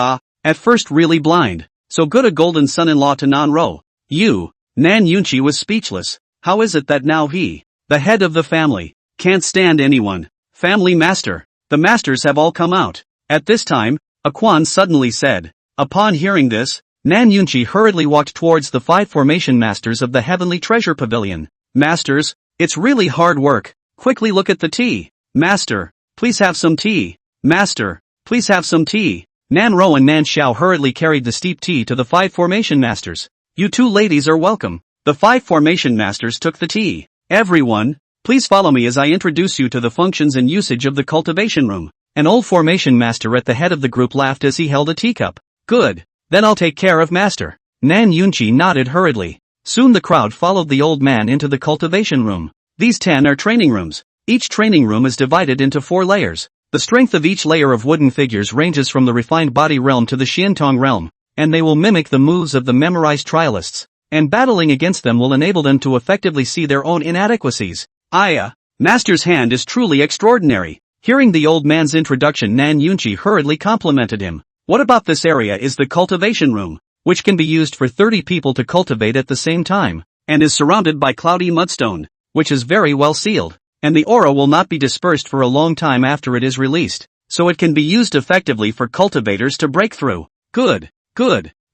at first really blind. So good a golden son-in-law to Nan Ro. You. Nan Yunqi was speechless. How is it that now he, the head of the family, can't stand anyone? Family master. The masters have all come out. At this time, Quan suddenly said. Upon hearing this, Nan Yunqi hurriedly walked towards the 5 formation masters of the Heavenly Treasure Pavilion. Masters, it's really hard work. Quickly look at the tea. Master, please have some tea. Master, please have some tea. Nan Ro and Nan Xiao hurriedly carried the steep tea to the 5 formation masters. You 2 ladies are welcome. The 5 formation masters took the tea. Everyone, please follow me as I introduce you to the functions and usage of the cultivation room. An old formation master at the head of the group laughed as he held a teacup. Good, then I'll take care of master. Nan Yunqi nodded hurriedly. Soon the crowd followed the old man into the cultivation room. These 10 are training rooms. Each training room is divided into 4 layers. The strength of each layer of wooden figures ranges from the refined body realm to the Xiantong realm, and they will mimic the moves of the memorized trialists. And battling against them will enable them to effectively see their own inadequacies. Master's hand is truly extraordinary. Hearing the old man's introduction, Nan Yunqi hurriedly complimented him. What about this area is the cultivation room, which can be used for 30 people to cultivate at the same time, and is surrounded by cloudy mudstone, which is very well sealed, and the aura will not be dispersed for a long time after it is released, so it can be used effectively for cultivators to break through. Good,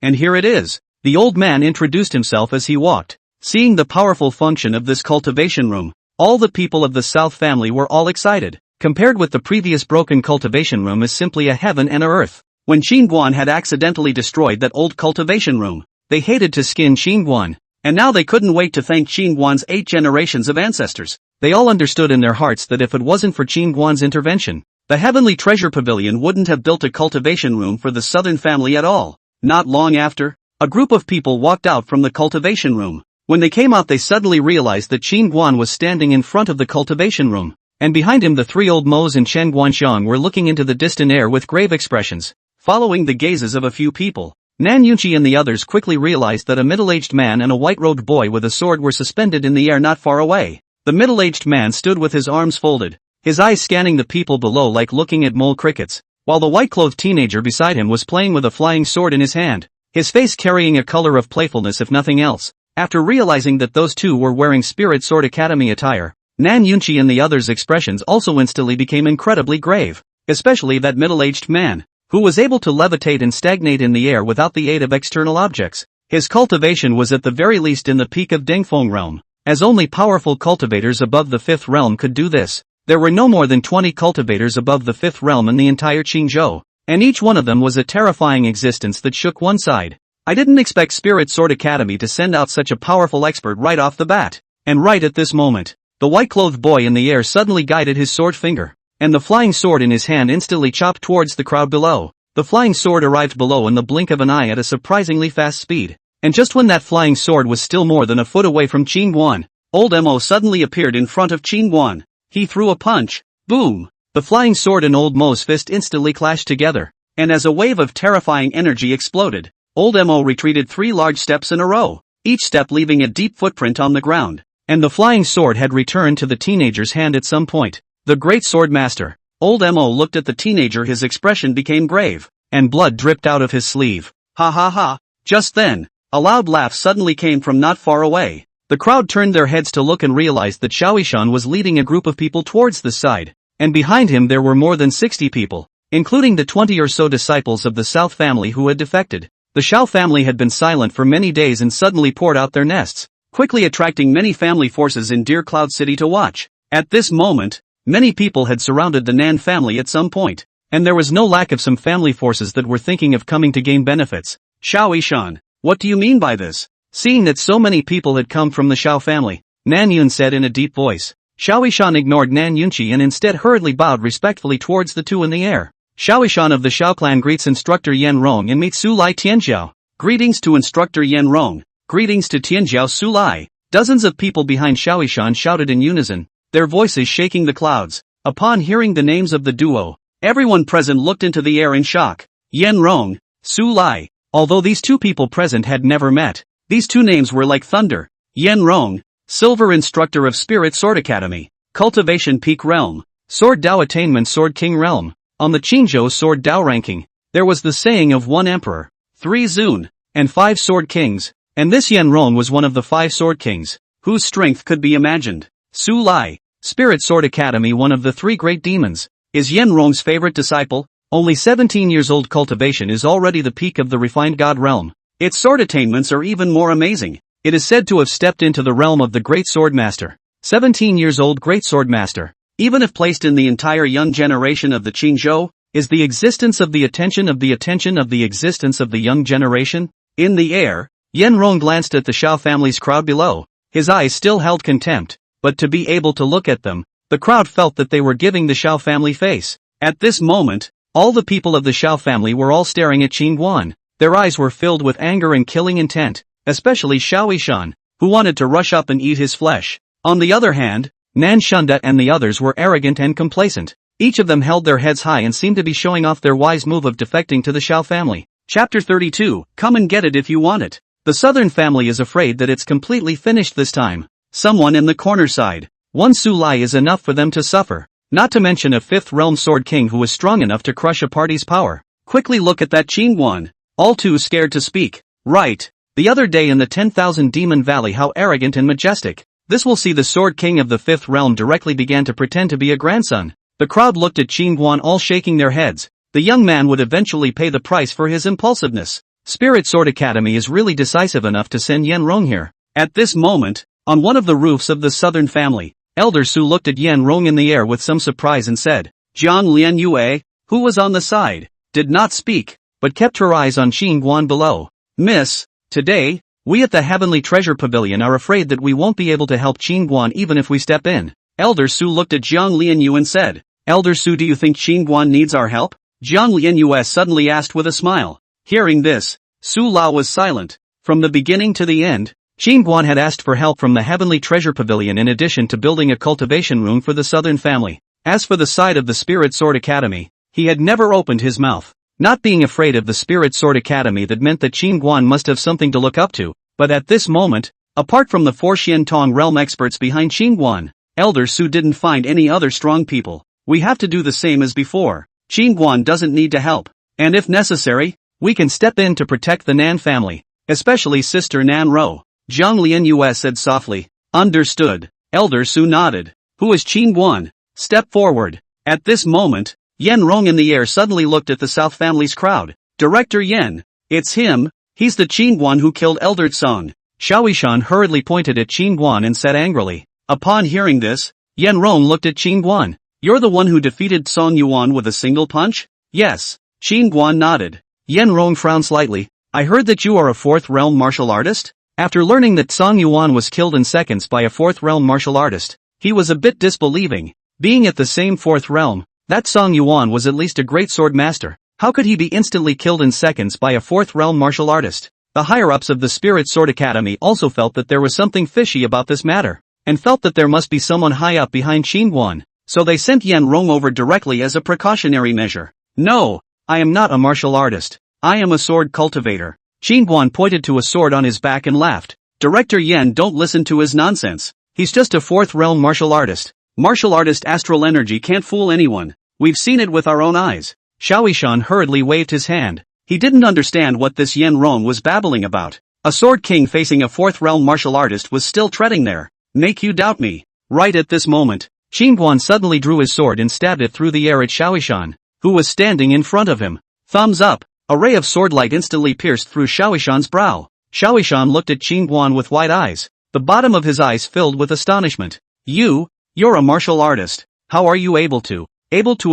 and here it is. The old man introduced himself as he walked. Seeing the powerful function of this cultivation room, all the people of the South family were all excited. compared with the previous broken cultivation room, is simply a heaven and a earth. When Qingguan had accidentally destroyed that old cultivation room, they hated to skin Qingguan, and now they couldn't wait to thank Qingguan's 8 generations of ancestors. They all understood in their hearts that if it wasn't for Qingguan's intervention, the Heavenly Treasure Pavilion wouldn't have built a cultivation room for the southern family at all. Not long after, a group of people walked out from the cultivation room. When they came out, they suddenly realized that Qingguan was standing in front of the cultivation room, and behind him the 3 old Mo's and Chen Guanxiang were looking into the distant air with grave expressions. Following the gazes of a few people, Nan Yunqi and the others quickly realized that a middle-aged man and a white-robed boy with a sword were suspended in the air not far away. The middle-aged man stood with his arms folded, his eyes scanning the people below like looking at mole crickets, while the white-clothed teenager beside him was playing with a flying sword in his hand, his face carrying a color of playfulness if nothing else. After realizing that those two were wearing Spirit Sword Academy attire, Nan Yunqi and the others' expressions also instantly became incredibly grave, especially that middle-aged man, who was able to levitate and stagnate in the air without the aid of external objects. His cultivation was at the very least in the peak of Dengfeng realm, as only powerful cultivators above the 5th realm could do this. There were no more than 20 cultivators above the 5th realm in the entire Qingzhou, and each one of them was a terrifying existence that shook one side. I didn't expect Spirit Sword Academy to send out such a powerful expert right off the bat. And right at this moment, the white-clothed boy in the air suddenly guided his sword finger, and the flying sword in his hand instantly chopped towards the crowd below. The flying sword arrived below in the blink of an eye at a surprisingly fast speed, and just when that flying sword was still more than a foot away from Qingguan, old Mo suddenly appeared in front of Qingguan. He threw a punch. Boom! The flying sword and old Mo's fist instantly clashed together, and as a wave of terrifying energy exploded, old Mo retreated 3 large steps in a row, each step leaving a deep footprint on the ground, and the flying sword had returned to the teenager's hand at some point. The great sword master. Old Mo looked at the teenager, his expression became grave, and blood dripped out of his sleeve. Ha ha ha! Just then, a loud laugh suddenly came from not far away. The crowd turned their heads to look and realized that Xiaoishan was leading a group of people towards the side, and behind him there were more than 60 people, including the 20 or so disciples of the South family who had defected. The Xiao family had been silent for many days and suddenly poured out their nests, quickly attracting many family forces in Deer Cloud City to watch. At this moment, many people had surrounded the Nan family at some point, and there was no lack of some family forces that were thinking of coming to gain benefits. Xiaoishan, what do you mean by this? Seeing that so many people had come from the Xiao family, Nan Yun said in a deep voice. Xiaoishan ignored Nan Yunqi and instead hurriedly bowed respectfully towards the two in the air. Xiaoishan of the Xiao clan greets Instructor Yan Rong and meets Su Lai Tianjiao. Greetings to Instructor Yan Rong. Greetings to Tianjiao Su Lai. Dozens of people behind Xiaoishan shouted in unison, their voices shaking the clouds. Upon hearing the names of the duo, everyone present looked into the air in shock. Yan Rong, Su Lai. Although these two people present had never met, these two names were like thunder. Yan Rong, Silver Instructor of Spirit Sword Academy, Cultivation Peak Realm, Sword Dao Attainment Sword King Realm. On the Qingzhou Sword Dao ranking, there was the saying of 1 emperor, 3 Zun, and 5 sword kings, and this Yan Rong was one of the 5 sword kings, whose strength could be imagined. Su Lai, Spirit Sword Academy, one of the 3 great demons, is Yan Rong's favorite disciple. Only 17 years old, cultivation is already the peak of the refined god realm. Its sword attainments are even more amazing. It is said to have stepped into the realm of the great sword master. 17 years old great sword master, even if placed in the entire young generation of the Qingzhou, is the existence of the attention of the existence of the young generation. In the air, Yan Rong glanced at the Xiao family's crowd below. His eyes still held contempt, but to be able to look at them, the crowd felt that they were giving the Xiao family face. At this moment, all the people of the Xiao family were all staring at Qingguan. Their eyes were filled with anger and killing intent, especially Xiaoishan, who wanted to rush up and eat his flesh. On the other hand, Nan Shunda and the others were arrogant and complacent. Each of them held their heads high and seemed to be showing off their wise move of defecting to the Xiao family. Chapter 32, Come and get it if you want it. The southern family is afraid that it's completely finished this time. Someone in the corner sighed. 1 Su Lai is enough for them to suffer. Not to mention a 5th realm sword king who is strong enough to crush a party's power. Quickly look at that Qingguan. All too scared to speak. Right. The other day in the 10,000 Demon Valley, how arrogant and majestic. This will see the Sword King of the 5th realm directly began to pretend to be a grandson. The crowd looked at Qingguan, all shaking their heads. The young man would eventually pay the price for his impulsiveness. Spirit Sword Academy is really decisive enough to send Yan Rong here. At this moment, on one of the roofs of the southern family, Elder Su looked at Yan Rong in the air with some surprise and said, Jiang Lian Yue, who was on the side, did not speak, but kept her eyes on Qin Guan below. Miss, today, we at the Heavenly Treasure Pavilion are afraid that we won't be able to help Qin Guan even if we step in. Elder Su looked at Jiang Lian Yu and said, Elder Su, do you think Qin Guan needs our help? Jiang Lian Yu suddenly asked with a smile. Hearing this, Su Lao was silent. From the beginning to the end, Qin Guan had asked for help from the Heavenly Treasure Pavilion in addition to building a cultivation room for the Southern family. As for the side of the Spirit Sword Academy, he had never opened his mouth. Not being afraid of the Spirit Sword Academy, that meant that Qin Guan must have something to look up to, but at this moment, apart from the 4 Xian Tong realm experts behind Qin Guan, Elder Su didn't find any other strong people. We have to do the same as before. Qin Guan doesn't need to help, and if necessary, we can step in to protect the Nan family, especially Sister Nan Ro. Jiang Lian Yu said softly. Understood. Elder Su nodded. Who is Qin Guan? Step forward. At this moment, Yan Rong in the air suddenly looked at the South family's crowd. Director Yan. It's him. He's the Qin Guan who killed Elder Tsong. Xiaoishan hurriedly pointed at Qin Guan and said angrily. Upon hearing this, Yan Rong looked at Qin Guan. You're the one who defeated Song Yuan with a single punch? Yes. Qin Guan nodded. Yan Rong frowned slightly. I heard that you are a 4th realm martial artist? After learning that Song Yuan was killed in seconds by a 4th realm martial artist, he was a bit disbelieving. Being at the same 4th realm, that Song Yuan was at least a great sword master. How could he be instantly killed in seconds by a 4th realm martial artist? The higher-ups of the Spirit Sword Academy also felt that there was something fishy about this matter, and felt that there must be someone high up behind Qin Guan, so they sent Yan Rong over directly as a precautionary measure. No, I am not a martial artist. I am a sword cultivator. Qin Guan pointed to a sword on his back and laughed. Director Yan, don't listen to his nonsense. He's just a 4th realm martial artist. Martial artist astral energy can't fool anyone. We've seen it with our own eyes. Xiaoishan hurriedly waved his hand. He didn't understand what this Yan Rong was babbling about. A sword king facing a 4th realm martial artist was still treading there. Make you doubt me? Right at this moment, Qin Guan suddenly drew his sword and stabbed it through the air at Xiaoishan, who was standing in front of him. Thumbs up. A ray of sword light instantly pierced through Xiaoishan's brow. Xiaoishan looked at Qin Guan with wide eyes. The bottom of his eyes filled with astonishment. You're a martial artist. How are you able to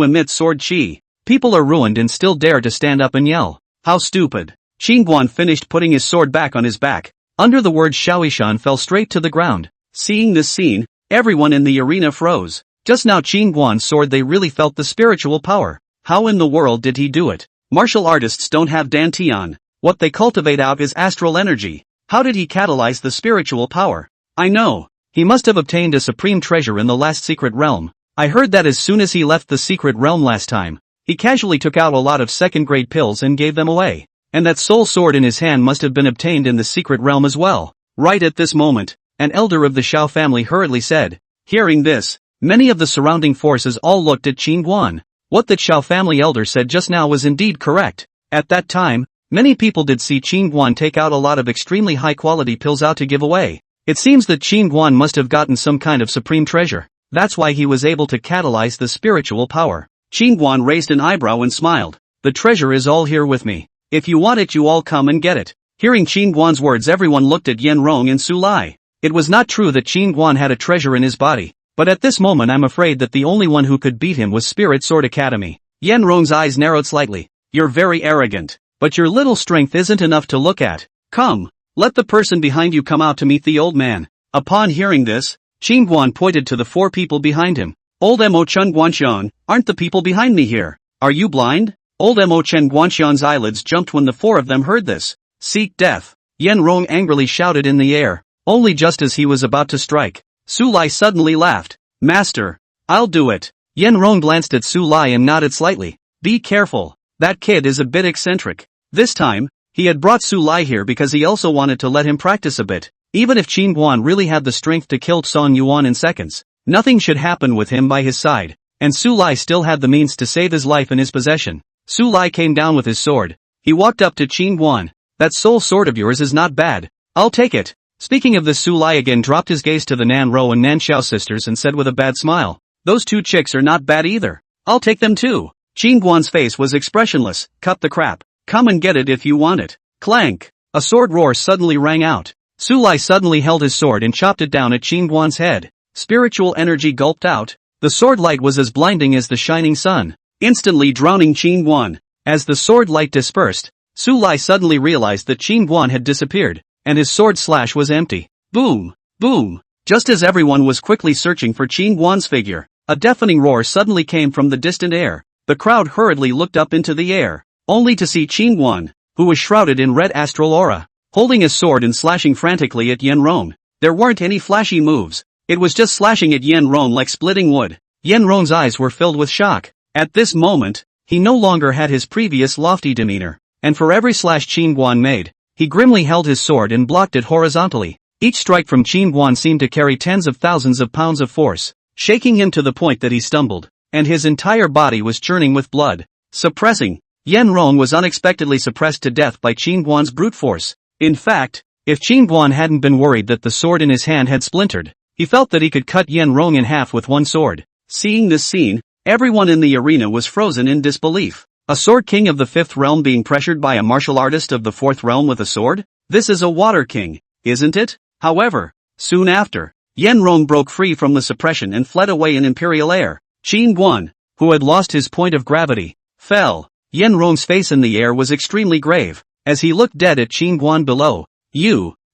emit sword chi? People are ruined and still dare to stand up and yell. How stupid. Qin Guan finished putting his sword back on his back. Under the words, Xiaoishan fell straight to the ground. Seeing this scene, everyone in the arena froze. Just now Qin Guan's sword, they really felt the spiritual power. How in the world did he do it? Martial artists don't have dantian. What they cultivate out is astral energy. How did he catalyze the spiritual power? I know. He must have obtained a supreme treasure in the last secret realm. I heard that as soon as he left the secret realm last time, he casually took out a lot of second-grade pills and gave them away. And that soul sword in his hand must have been obtained in the secret realm as well. Right at this moment, an elder of the Xiao family hurriedly said. Hearing this, many of the surrounding forces all looked at Qin Guan. What that Xiao family elder said just now was indeed correct. At that time, many people did see Qin Guan take out a lot of extremely high-quality pills out to give away. It seems that Qin Guan must have gotten some kind of supreme treasure. That's why he was able to catalyze the spiritual power. Qin Guan raised an eyebrow and smiled. The treasure is all here with me. If you want it, you all come and get it. Hearing Qin Guan's words, everyone looked at Yan Rong and Su Lai. It was not true that Qin Guan had a treasure in his body. But at this moment I'm afraid that the only one who could beat him was Spirit Sword Academy. Yan Rong's eyes narrowed slightly. You're very arrogant. But your little strength isn't enough to look at. Come, let the person behind you come out to meet the old man. Upon hearing this, Qin Guan pointed to the 4 people behind him. Old Mo Chen Guanxian, aren't the people behind me here? Are you blind? Old Mo Chen Guanxian's eyelids jumped when the 4 of them heard this. Seek death. Yan Rong angrily shouted in the air. Only just as he was about to strike, Su Lai suddenly laughed. Master, I'll do it. Yan Rong glanced at Su Lai and nodded slightly. Be careful. That kid is a bit eccentric. This time, he had brought Su Lai here because he also wanted to let him practice a bit. Even if Qin Guan really had the strength to kill Song Yuan in seconds, nothing should happen with him by his side. And Su Lai still had the means to save his life in his possession. Su Lai came down with his sword. He walked up to Qin Guan. That soul sword of yours is not bad. I'll take it. Speaking of this, Su Lai again dropped his gaze to the Nan Ro and Nan Xiao sisters and said with a bad smile. Those 2 chicks are not bad either. I'll take them too. Qin Guan's face was expressionless. Cut the crap. Come and get it if you want it. Clank. A sword roar suddenly rang out. Su Lai suddenly held his sword and chopped it down at Qin Guan's head. spiritual energy gulped out. The sword light was as blinding as the shining sun, instantly drowning Qin Guan. As the sword light dispersed, Su Lai suddenly realized that Qin Guan had disappeared, and his sword slash was empty. Boom! Boom! Just as everyone was quickly searching for Qin Guan's figure, a deafening roar suddenly came from the distant air. The crowd hurriedly looked up into the air, only to see Qin Guan, who was shrouded in red astral aura, holding his sword and slashing frantically at Yen Rong. There weren't any flashy moves, it was just slashing at Yen Rong like splitting wood. Yen Rong's eyes were filled with shock. At this moment, he no longer had his previous lofty demeanor, and for every slash Qin Guan made, he grimly held his sword and blocked it horizontally. Each strike from Qin Guan seemed to carry tens of thousands of pounds of force, shaking him to the point that he stumbled, and his entire body was churning with blood. Suppressing, Yen Rong was unexpectedly suppressed to death by Qin Guan's brute force. In fact, if Qin Guan hadn't been worried that the sword in his hand had splintered, he felt that he could cut Yen Rong in half with one sword. Seeing this scene, everyone in the arena was frozen in disbelief. A sword king of the 5th realm being pressured by a martial artist of the 4th realm with a sword? This is a water king, isn't it? However, soon after, Yen Rong broke free from the suppression and fled away in imperial air. Qin Guan, who had lost his point of gravity, fell. Yen Rong's face in the air was extremely grave, as he looked dead at Qin Guan below.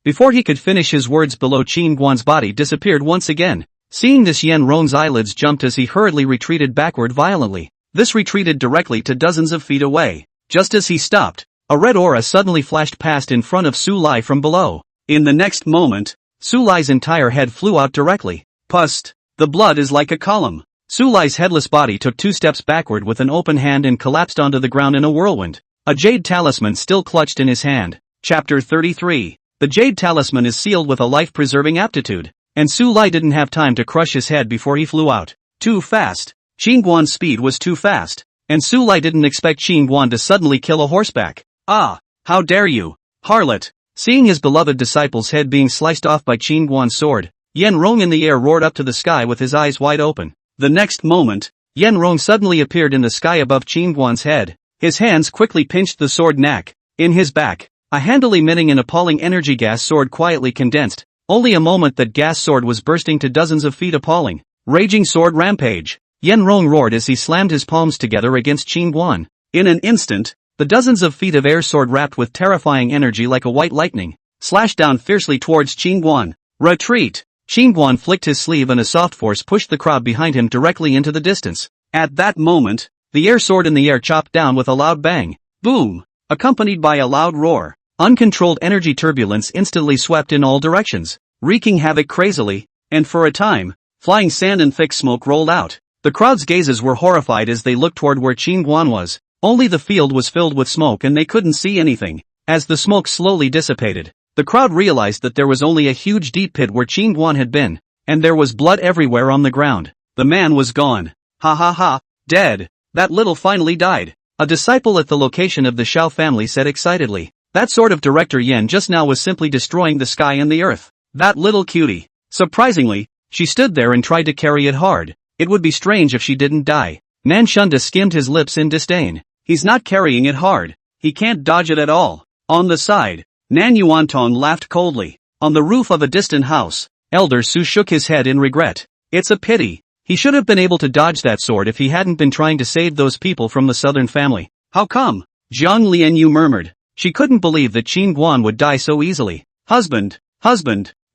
Before he could finish his words, below Qin Guan's body disappeared once again. Seeing this, Yen Rong's eyelids jumped as he hurriedly retreated backward violently. This retreated directly to dozens of feet away. Just as he stopped, a red aura suddenly flashed past in front of Su Lai from below. In the next moment, Su Lai's entire head flew out directly. Pust! The blood is like a column. Su Lai's headless body took 2 steps backward with an open hand and collapsed onto the ground in a whirlwind. A jade talisman still clutched in his hand. Chapter 33. The jade talisman is sealed with a life-preserving aptitude, and Su Lai didn't have time to crush his head before he flew out. Too fast. Qin Guan's speed was too fast, and Su Lai didn't expect Qin Guan to suddenly kill a horseback. Ah! How dare you, harlot! Seeing his beloved disciple's head being sliced off by Qin Guan's sword, Yen Rong in the air roared up to the sky with his eyes wide open. The next moment, Yen Rong suddenly appeared in the sky above Qin Guan's head. His hands quickly pinched the sword neck. In his back, a handily emitting an appalling energy gas sword quietly condensed. Only a moment that gas sword was bursting to dozens of feet. Appalling, raging sword rampage. Yen Rong roared as he slammed his palms together against Qin Guan. In an instant, the dozens of feet of air sword wrapped with terrifying energy like a white lightning, slashed down fiercely towards Qin Guan. Retreat! Qin Guan flicked his sleeve and a soft force pushed the crowd behind him directly into the distance. At that moment, the air sword in the air chopped down with a loud bang. Boom! Accompanied by a loud roar. Uncontrolled energy turbulence instantly swept in all directions, wreaking havoc crazily, and for a time, flying sand and thick smoke rolled out. The crowd's gazes were horrified as they looked toward where Qin Guan was. Only the field was filled with smoke and they couldn't see anything. As the smoke slowly dissipated, the crowd realized that there was only a huge deep pit where Qin Guan had been, and there was blood everywhere on the ground. The man was gone. Ha ha ha, dead. That little finally died. A disciple at the location of the Shao family said excitedly. That sort of director Yen just now was simply destroying the sky and the earth. That little cutie. Surprisingly, she stood there and tried to carry it hard. It would be strange if she didn't die. Nan Shunda skimmed his lips in disdain. He's not carrying it hard. He can't dodge it at all. On the side, Nan Yuantong laughed coldly. On the roof of a distant house, Elder Su shook his head in regret. It's a pity. He should have been able to dodge that sword if he hadn't been trying to save those people from the southern family. How come? Jiang Lianyu murmured. She couldn't believe that Qin Guan would die so easily. Husband!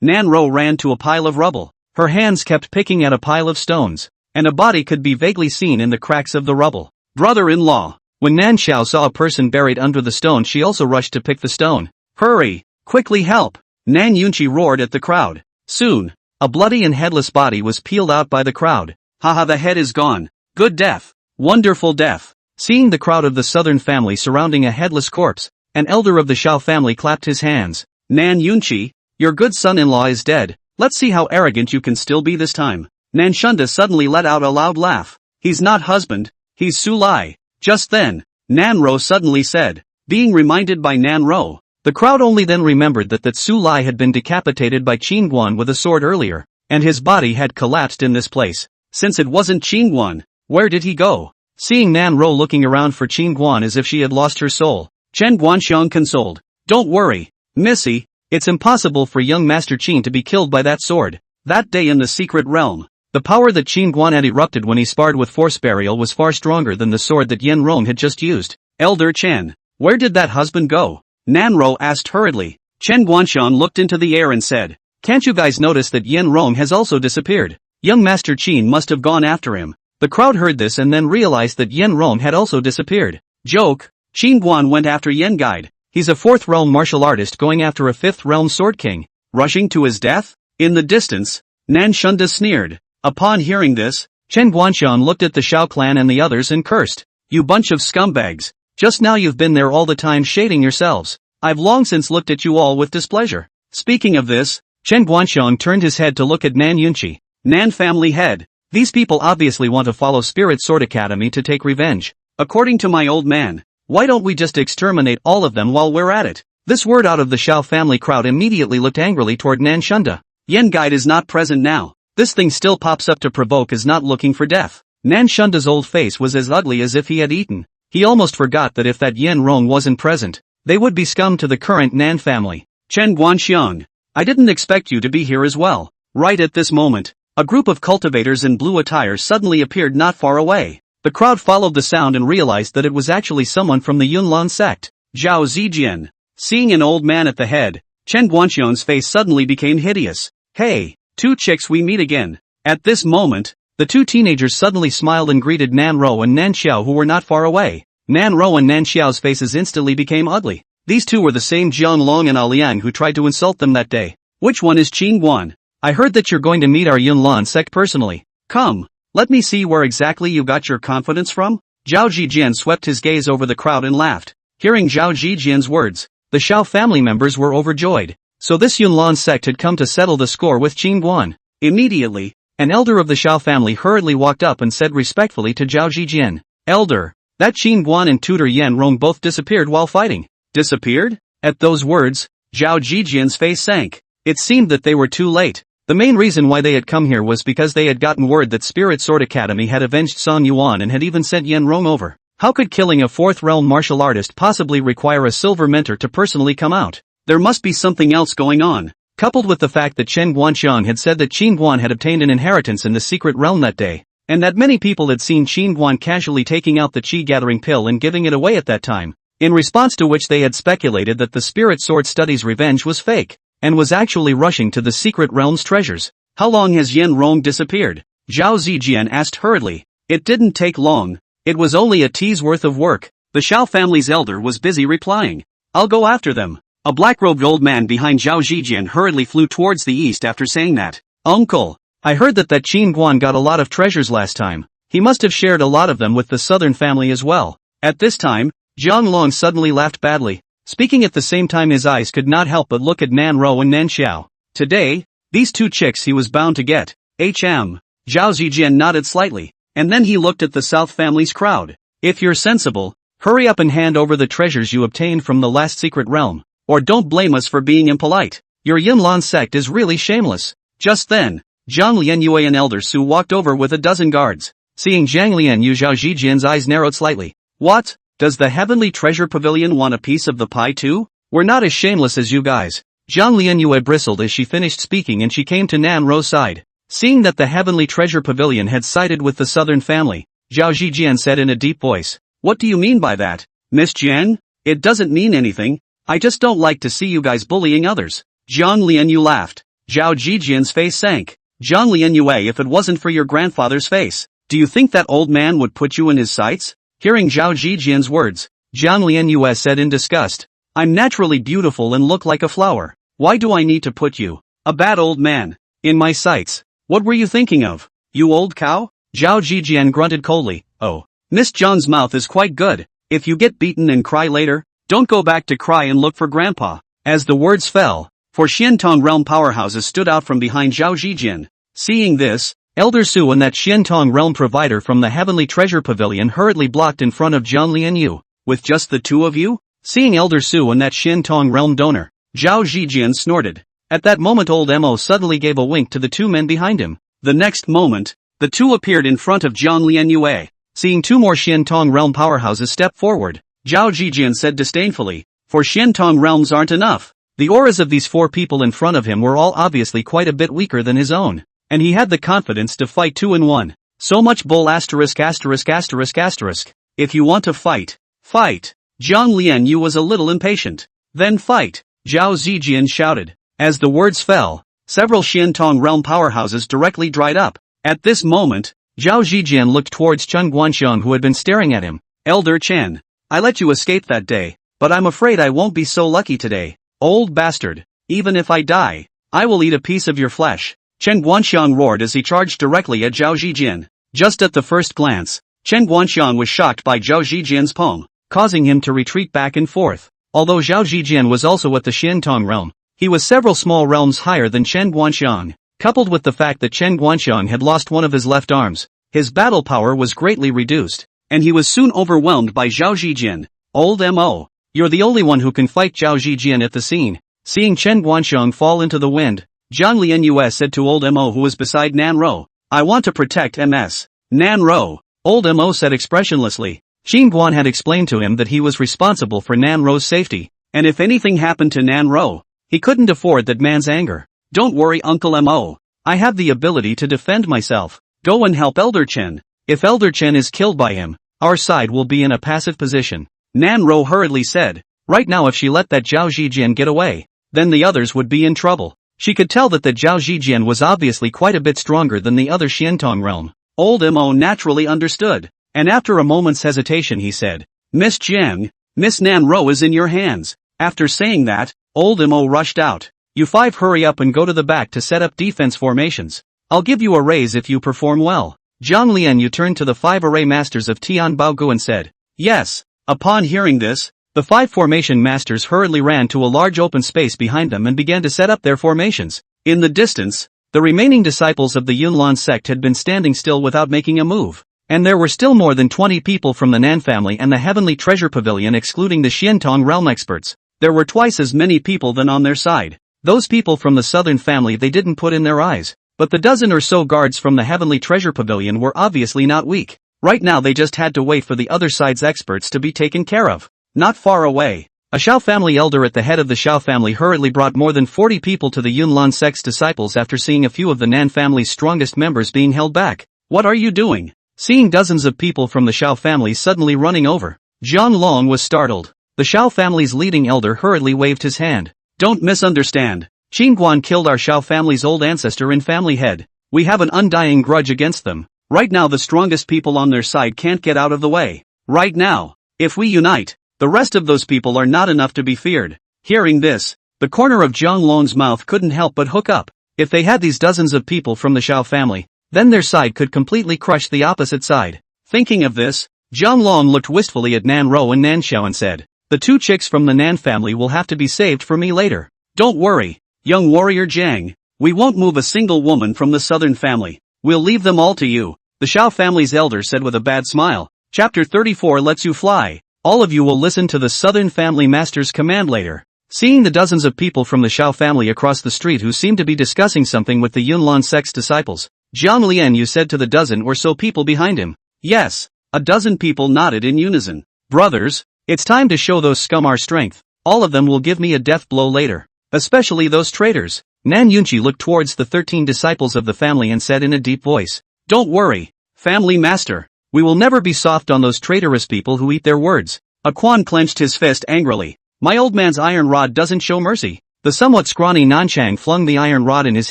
Nan Ro ran to a pile of rubble. Her hands kept picking at a pile of stones, and a body could be vaguely seen in the cracks of the rubble. Brother-in-law! When Nan Xiao saw a person buried under the stone, she also rushed to pick the stone. Hurry! Quickly help! Nan Yunchi roared at the crowd. Soon, a bloody and headless body was peeled out by the crowd. Haha, the head is gone. Good death. Wonderful death. Seeing the crowd of the southern family surrounding a headless corpse, an elder of the Shao family clapped his hands. Nan Yunchi, your good son-in-law is dead. Let's see how arrogant you can still be this time. Nan Shunda suddenly let out a loud laugh. He's not husband, he's Su Lai. Just then, Nan Ro suddenly said, being reminded by Nan Ro. The crowd only then remembered that Su Lai had been decapitated by Qin Guan with a sword earlier, and his body had collapsed in this place. Since it wasn't Qin Guan, where did he go? Seeing Nan Ro looking around for Qin Guan as if she had lost her soul, Chen Guanxiang consoled. Don't worry, Missy, it's impossible for young Master Qin to be killed by that sword. That day in the secret realm, the power that Qin Guan had erupted when he sparred with Force Burial was far stronger than the sword that Yen Rong had just used. Elder Chen, where did that husband go? Nanro asked hurriedly. Chen Guanshan looked into the air and said, can't you guys notice that Yen Rong has also disappeared? Young Master Qin must have gone after him. The crowd heard this and then realized that Yen Rong had also disappeared. Joke, Qin Guan went after Yen Guide. He's a 4th realm martial artist going after a 5th realm sword king. Rushing to his death? In the distance, Nan Shunda sneered. Upon hearing this, Chen Guanshan looked at the Shao clan and the others and cursed. You bunch of scumbags. Just now you've been there all the time shading yourselves. I've long since looked at you all with displeasure. Speaking of this, Chen Guanshan turned his head to look at Nan Yunqi. Nan family head. These people obviously want to follow Spirit Sword Academy to take revenge. According to my old man, why don't we just exterminate all of them while we're at it? This word out of the Shao family crowd immediately looked angrily toward Nan Shunda. Yen Guide is not present now. This thing still pops up to provoke is not looking for death. Nan Shunda's old face was as ugly as if he had eaten. He almost forgot that if that Yen Rong wasn't present, they would be scum to the current Nan family. Chen Guanxiang, I didn't expect you to be here as well. Right at this moment, a group of cultivators in blue attire suddenly appeared not far away. The crowd followed the sound and realized that it was actually someone from the Yunlan sect. Zhao Zijian. Seeing an old man at the head, Chen Guanxiang's face suddenly became hideous. Hey, two chicks, we meet again. At this moment, the two teenagers suddenly smiled and greeted Nan Ro and Nan Xiao, who were not far away. Nan Ro and Nan Xiao's faces instantly became ugly. These two were the same Jiang Long and Aliang who tried to insult them that day. Which one is Qin Guan? I heard that you're going to meet our Yunlan sect personally. Come, let me see where exactly you got your confidence from. Zhao Zijian swept his gaze over the crowd and laughed. Hearing Zhao Zijian's words, the Shao family members were overjoyed. So this Yunlan sect had come to settle the score with Qin Guan. Immediately, an elder of the Shao family hurriedly walked up and said respectfully to Zhao Zijian, Elder, that Qin Guan and tutor Yen Rong both disappeared while fighting. Disappeared? At those words, Zhao Zijian's face sank. It seemed that they were too late. The main reason why they had come here was because they had gotten word that Spirit Sword Academy had avenged Song Yuan and had even sent Yen Rong over. How could killing a 4th realm martial artist possibly require a silver mentor to personally come out? There must be something else going on. Coupled with the fact that Chen Guanxiang had said that Qin Guan had obtained an inheritance in the secret realm that day, and that many people had seen Qin Guan casually taking out the Qi gathering pill and giving it away at that time, in response to which they had speculated that the Spirit Sword Study's revenge was fake, and was actually rushing to the secret realm's treasures. How long has Yen Rong disappeared? Zhao Zijian asked hurriedly. It didn't take long. It was only a tea's worth of work. The Shao family's elder was busy replying. I'll go after them. A black-robed old man behind Zhao Zijian hurriedly flew towards the east after saying that. Uncle, I heard that Qin Guan got a lot of treasures last time. He must have shared a lot of them with the southern family as well. At this time, Jiang Long suddenly laughed badly. Speaking at the same time, his eyes could not help but look at Nan Ro and Nan Xiao. Today, these two chicks he was bound to get. Zhao Zijian nodded slightly, and then he looked at the South family's crowd. If you're sensible, hurry up and hand over the treasures you obtained from the last secret realm, or don't blame us for being impolite. Your Yunlan sect is really shameless. Just then, Zhang Lianyue and Elder Su walked over with a dozen guards. Seeing Zhang Lianyu, Zhao Zijian's eyes narrowed slightly. What? Does the Heavenly Treasure Pavilion want a piece of the pie too? We're not as shameless as you guys. Zhang Lianyue bristled as she finished speaking and she came to Nan Ro's side. Seeing that the Heavenly Treasure Pavilion had sided with the southern family, Zhao Zijian said in a deep voice. What do you mean by that, Miss Jian? It doesn't mean anything. I just don't like to see you guys bullying others. Zhang Lianyu laughed. Zhao Zijian's face sank. Zhang Lianyue, if it wasn't for your grandfather's face, do you think that old man would put you in his sights? Hearing Zhao Zijian's words, Zhang Lianyue said in disgust. I'm naturally beautiful and look like a flower. Why do I need to put you, a bad old man, in my sights? What were you thinking of, you old cow? Zhao Zijian grunted coldly. Oh, Miss Zhang's mouth is quite good. If you get beaten and cry later, don't go back to cry and look for grandpa. As the words fell, 4 Xiantong realm powerhouses stood out from behind Zhao Zijian. Seeing this, Elder Su and that Xiantong realm provider from the Heavenly Treasure Pavilion hurriedly blocked in front of Zhang Lianyu. With just the two of you? Seeing Elder Su and that Xiantong realm donor, Zhao Zijian snorted. At that moment old Mo suddenly gave a wink to the two men behind him. The next moment, the two appeared in front of Zhang Lianyue. Seeing 2 more Xiantong realm powerhouses step forward, Zhao Zijian said disdainfully, 4 Xiantong realms aren't enough. The auras of these 4 people in front of him were all obviously quite a bit weaker than his own. And he had the confidence to fight 2 in 1. So much bull asterisk asterisk asterisk asterisk. If you want to fight, fight. Zhang Lianyu was a little impatient. Then fight, Zhao Zijian shouted. As the words fell, several Xiantong realm powerhouses directly dried up. At this moment, Zhao Zijian looked towards Chen Guanxiang who had been staring at him. Elder Chen, I let you escape that day, but I'm afraid I won't be so lucky today. Old bastard, even if I die, I will eat a piece of your flesh. Chen Guanxiang roared as he charged directly at Zhao Zijian. Just at the first glance, Chen Guanxiang was shocked by Zhao Zijian's palm, causing him to retreat back and forth. Although Zhao Zijian was also at the Xiantong realm, he was several small realms higher than Chen Guanxiang. Coupled with the fact that Chen Guanxiang had lost one of his left arms, his battle power was greatly reduced, and he was soon overwhelmed by Zhao Zijian. Old Mo, you're the only one who can fight. Zhao Zijian at the scene. Seeing Chen Guanxiang fall into the wind, Zhang Lianyue said to Old Mo who was beside Nan Ro, I want to protect Ms. Nan Ro. Old Mo said expressionlessly. Qin Guan had explained to him that he was responsible for Nan Ro's safety, and if anything happened to Nan Ro, he couldn't afford that man's anger. Don't worry Uncle Mo, I have the ability to defend myself. Go and help Elder Chen. If Elder Chen is killed by him, our side will be in a passive position. Nan Ro hurriedly said. Right now if she let that Zhao Zijian get away, then the others would be in trouble. She could tell that the Zhao Zijian was obviously quite a bit stronger than the other Xiantong realm. Old Mo naturally understood, and after a moment's hesitation he said, Miss Jiang, Miss Nan Ro is in your hands. After saying that, Old Mo rushed out. You 5 hurry up and go to the back to set up defense formations. I'll give you a raise if you perform well. Zhang Lianyu turned to the 5 array masters of Tian Baogu and said, Yes. Upon hearing this, the 5 formation masters hurriedly ran to a large open space behind them and began to set up their formations. In the distance, the remaining disciples of the Yunlan sect had been standing still without making a move. And there were still more than 20 people from the Nan family and the Heavenly Treasure Pavilion excluding the Xiantong realm experts. There were twice as many people than on their side. Those people from the southern family they didn't put in their eyes. But the dozen or so guards from the Heavenly Treasure Pavilion were obviously not weak. Right now they just had to wait for the other side's experts to be taken care of. Not far away, a Xiao family elder at the head of the Xiao family hurriedly brought more than 40 people to the Yunlan sect's disciples after seeing a few of the Nan family's strongest members being held back. What are you doing? Seeing dozens of people from the Xiao family suddenly running over, Zhang Long was startled. The Xiao family's leading elder hurriedly waved his hand. Don't misunderstand. Qin Guan killed our Xiao family's old ancestor and family head. We have an undying grudge against them. Right now the strongest people on their side can't get out of the way. Right now, if we unite, the rest of those people are not enough to be feared. Hearing this, the corner of Zhang Long's mouth couldn't help but hook up. If they had these dozens of people from the Xiao family, then their side could completely crush the opposite side. Thinking of this, Zhang Long looked wistfully at Nan Ro and Nan Xiao and said, The 2 chicks from the Nan family will have to be saved for me later. Don't worry, young warrior Jiang, we won't move a single woman from the southern family. We'll leave them all to you, the Xiao family's elder said with a bad smile. Chapter 34 lets you fly. All of you will listen to the Southern Family Master's command later. Seeing the dozens of people from the Xiao family across the street who seemed to be discussing something with the Yunlan sect's disciples, Zhang Lianyu said to the dozen or so people behind him. Yes, a dozen people nodded in unison. Brothers, it's time to show those scum our strength. All of them will give me a death blow later. Especially those traitors. Nan Yunqi looked towards the 13 disciples of the family and said in a deep voice. Don't worry, family master. We will never be soft on those traitorous people who eat their words. A Quan clenched his fist angrily. My old man's iron rod doesn't show mercy. The somewhat scrawny Nanchang flung the iron rod in his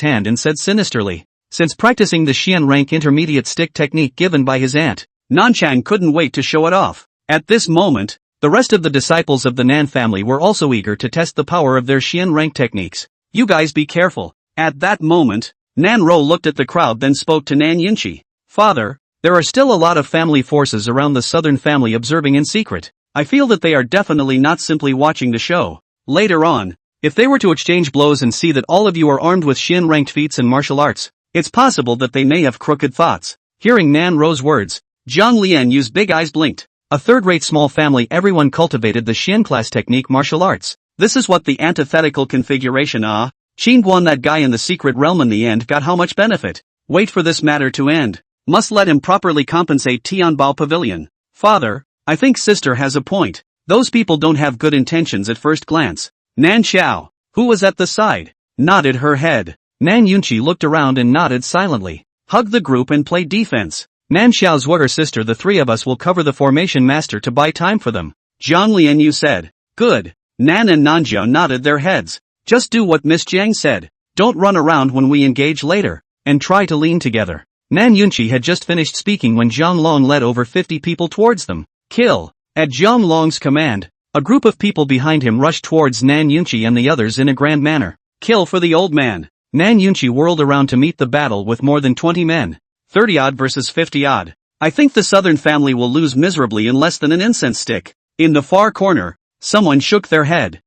hand and said sinisterly. Since practicing the Xian rank intermediate stick technique given by his aunt, Nanchang couldn't wait to show it off. At this moment, the rest of the disciples of the Nan family were also eager to test the power of their Xian rank techniques. You guys be careful. At that moment, Nan Ro looked at the crowd then spoke to Nan Yunqi. Father, there are still a lot of family forces around the southern family observing in secret. I feel that they are definitely not simply watching the show. Later on, if they were to exchange blows and see that all of you are armed with Xian-ranked feats and martial arts, it's possible that they may have crooked thoughts. Hearing Nan Ro's words, Zhang Lianyu's big eyes blinked. A third-rate small family everyone cultivated the Xian class technique martial arts. This is what the antithetical configuration Qin Guan that guy in the secret realm in the end got how much benefit. Wait for this matter to end. Must let him properly compensate Tianbao Pavilion. Father, I think sister has a point. Those people don't have good intentions at first glance. Nan Xiao, who was at the side, nodded her head. Nan Yunqi looked around and nodded silently. Hug the group and play defense. Nan Xiao's her sister, the three of us will cover the formation master to buy time for them. Jiang Lianyu said. Good. Nan and Nanjiao nodded their heads. Just do what Miss Jiang said. Don't run around when we engage later, and try to lean together. Nan Yunqi had just finished speaking when Zhang Long led over 50 people towards them. Kill. At Zhang Long's command, a group of people behind him rushed towards Nan Yunqi and the others in a grand manner. Kill for the old man. Nan Yunqi whirled around to meet the battle with more than 20 men. 30-odd versus 50-odd. I think the southern family will lose miserably in less than an incense stick. In the far corner, someone shook their head.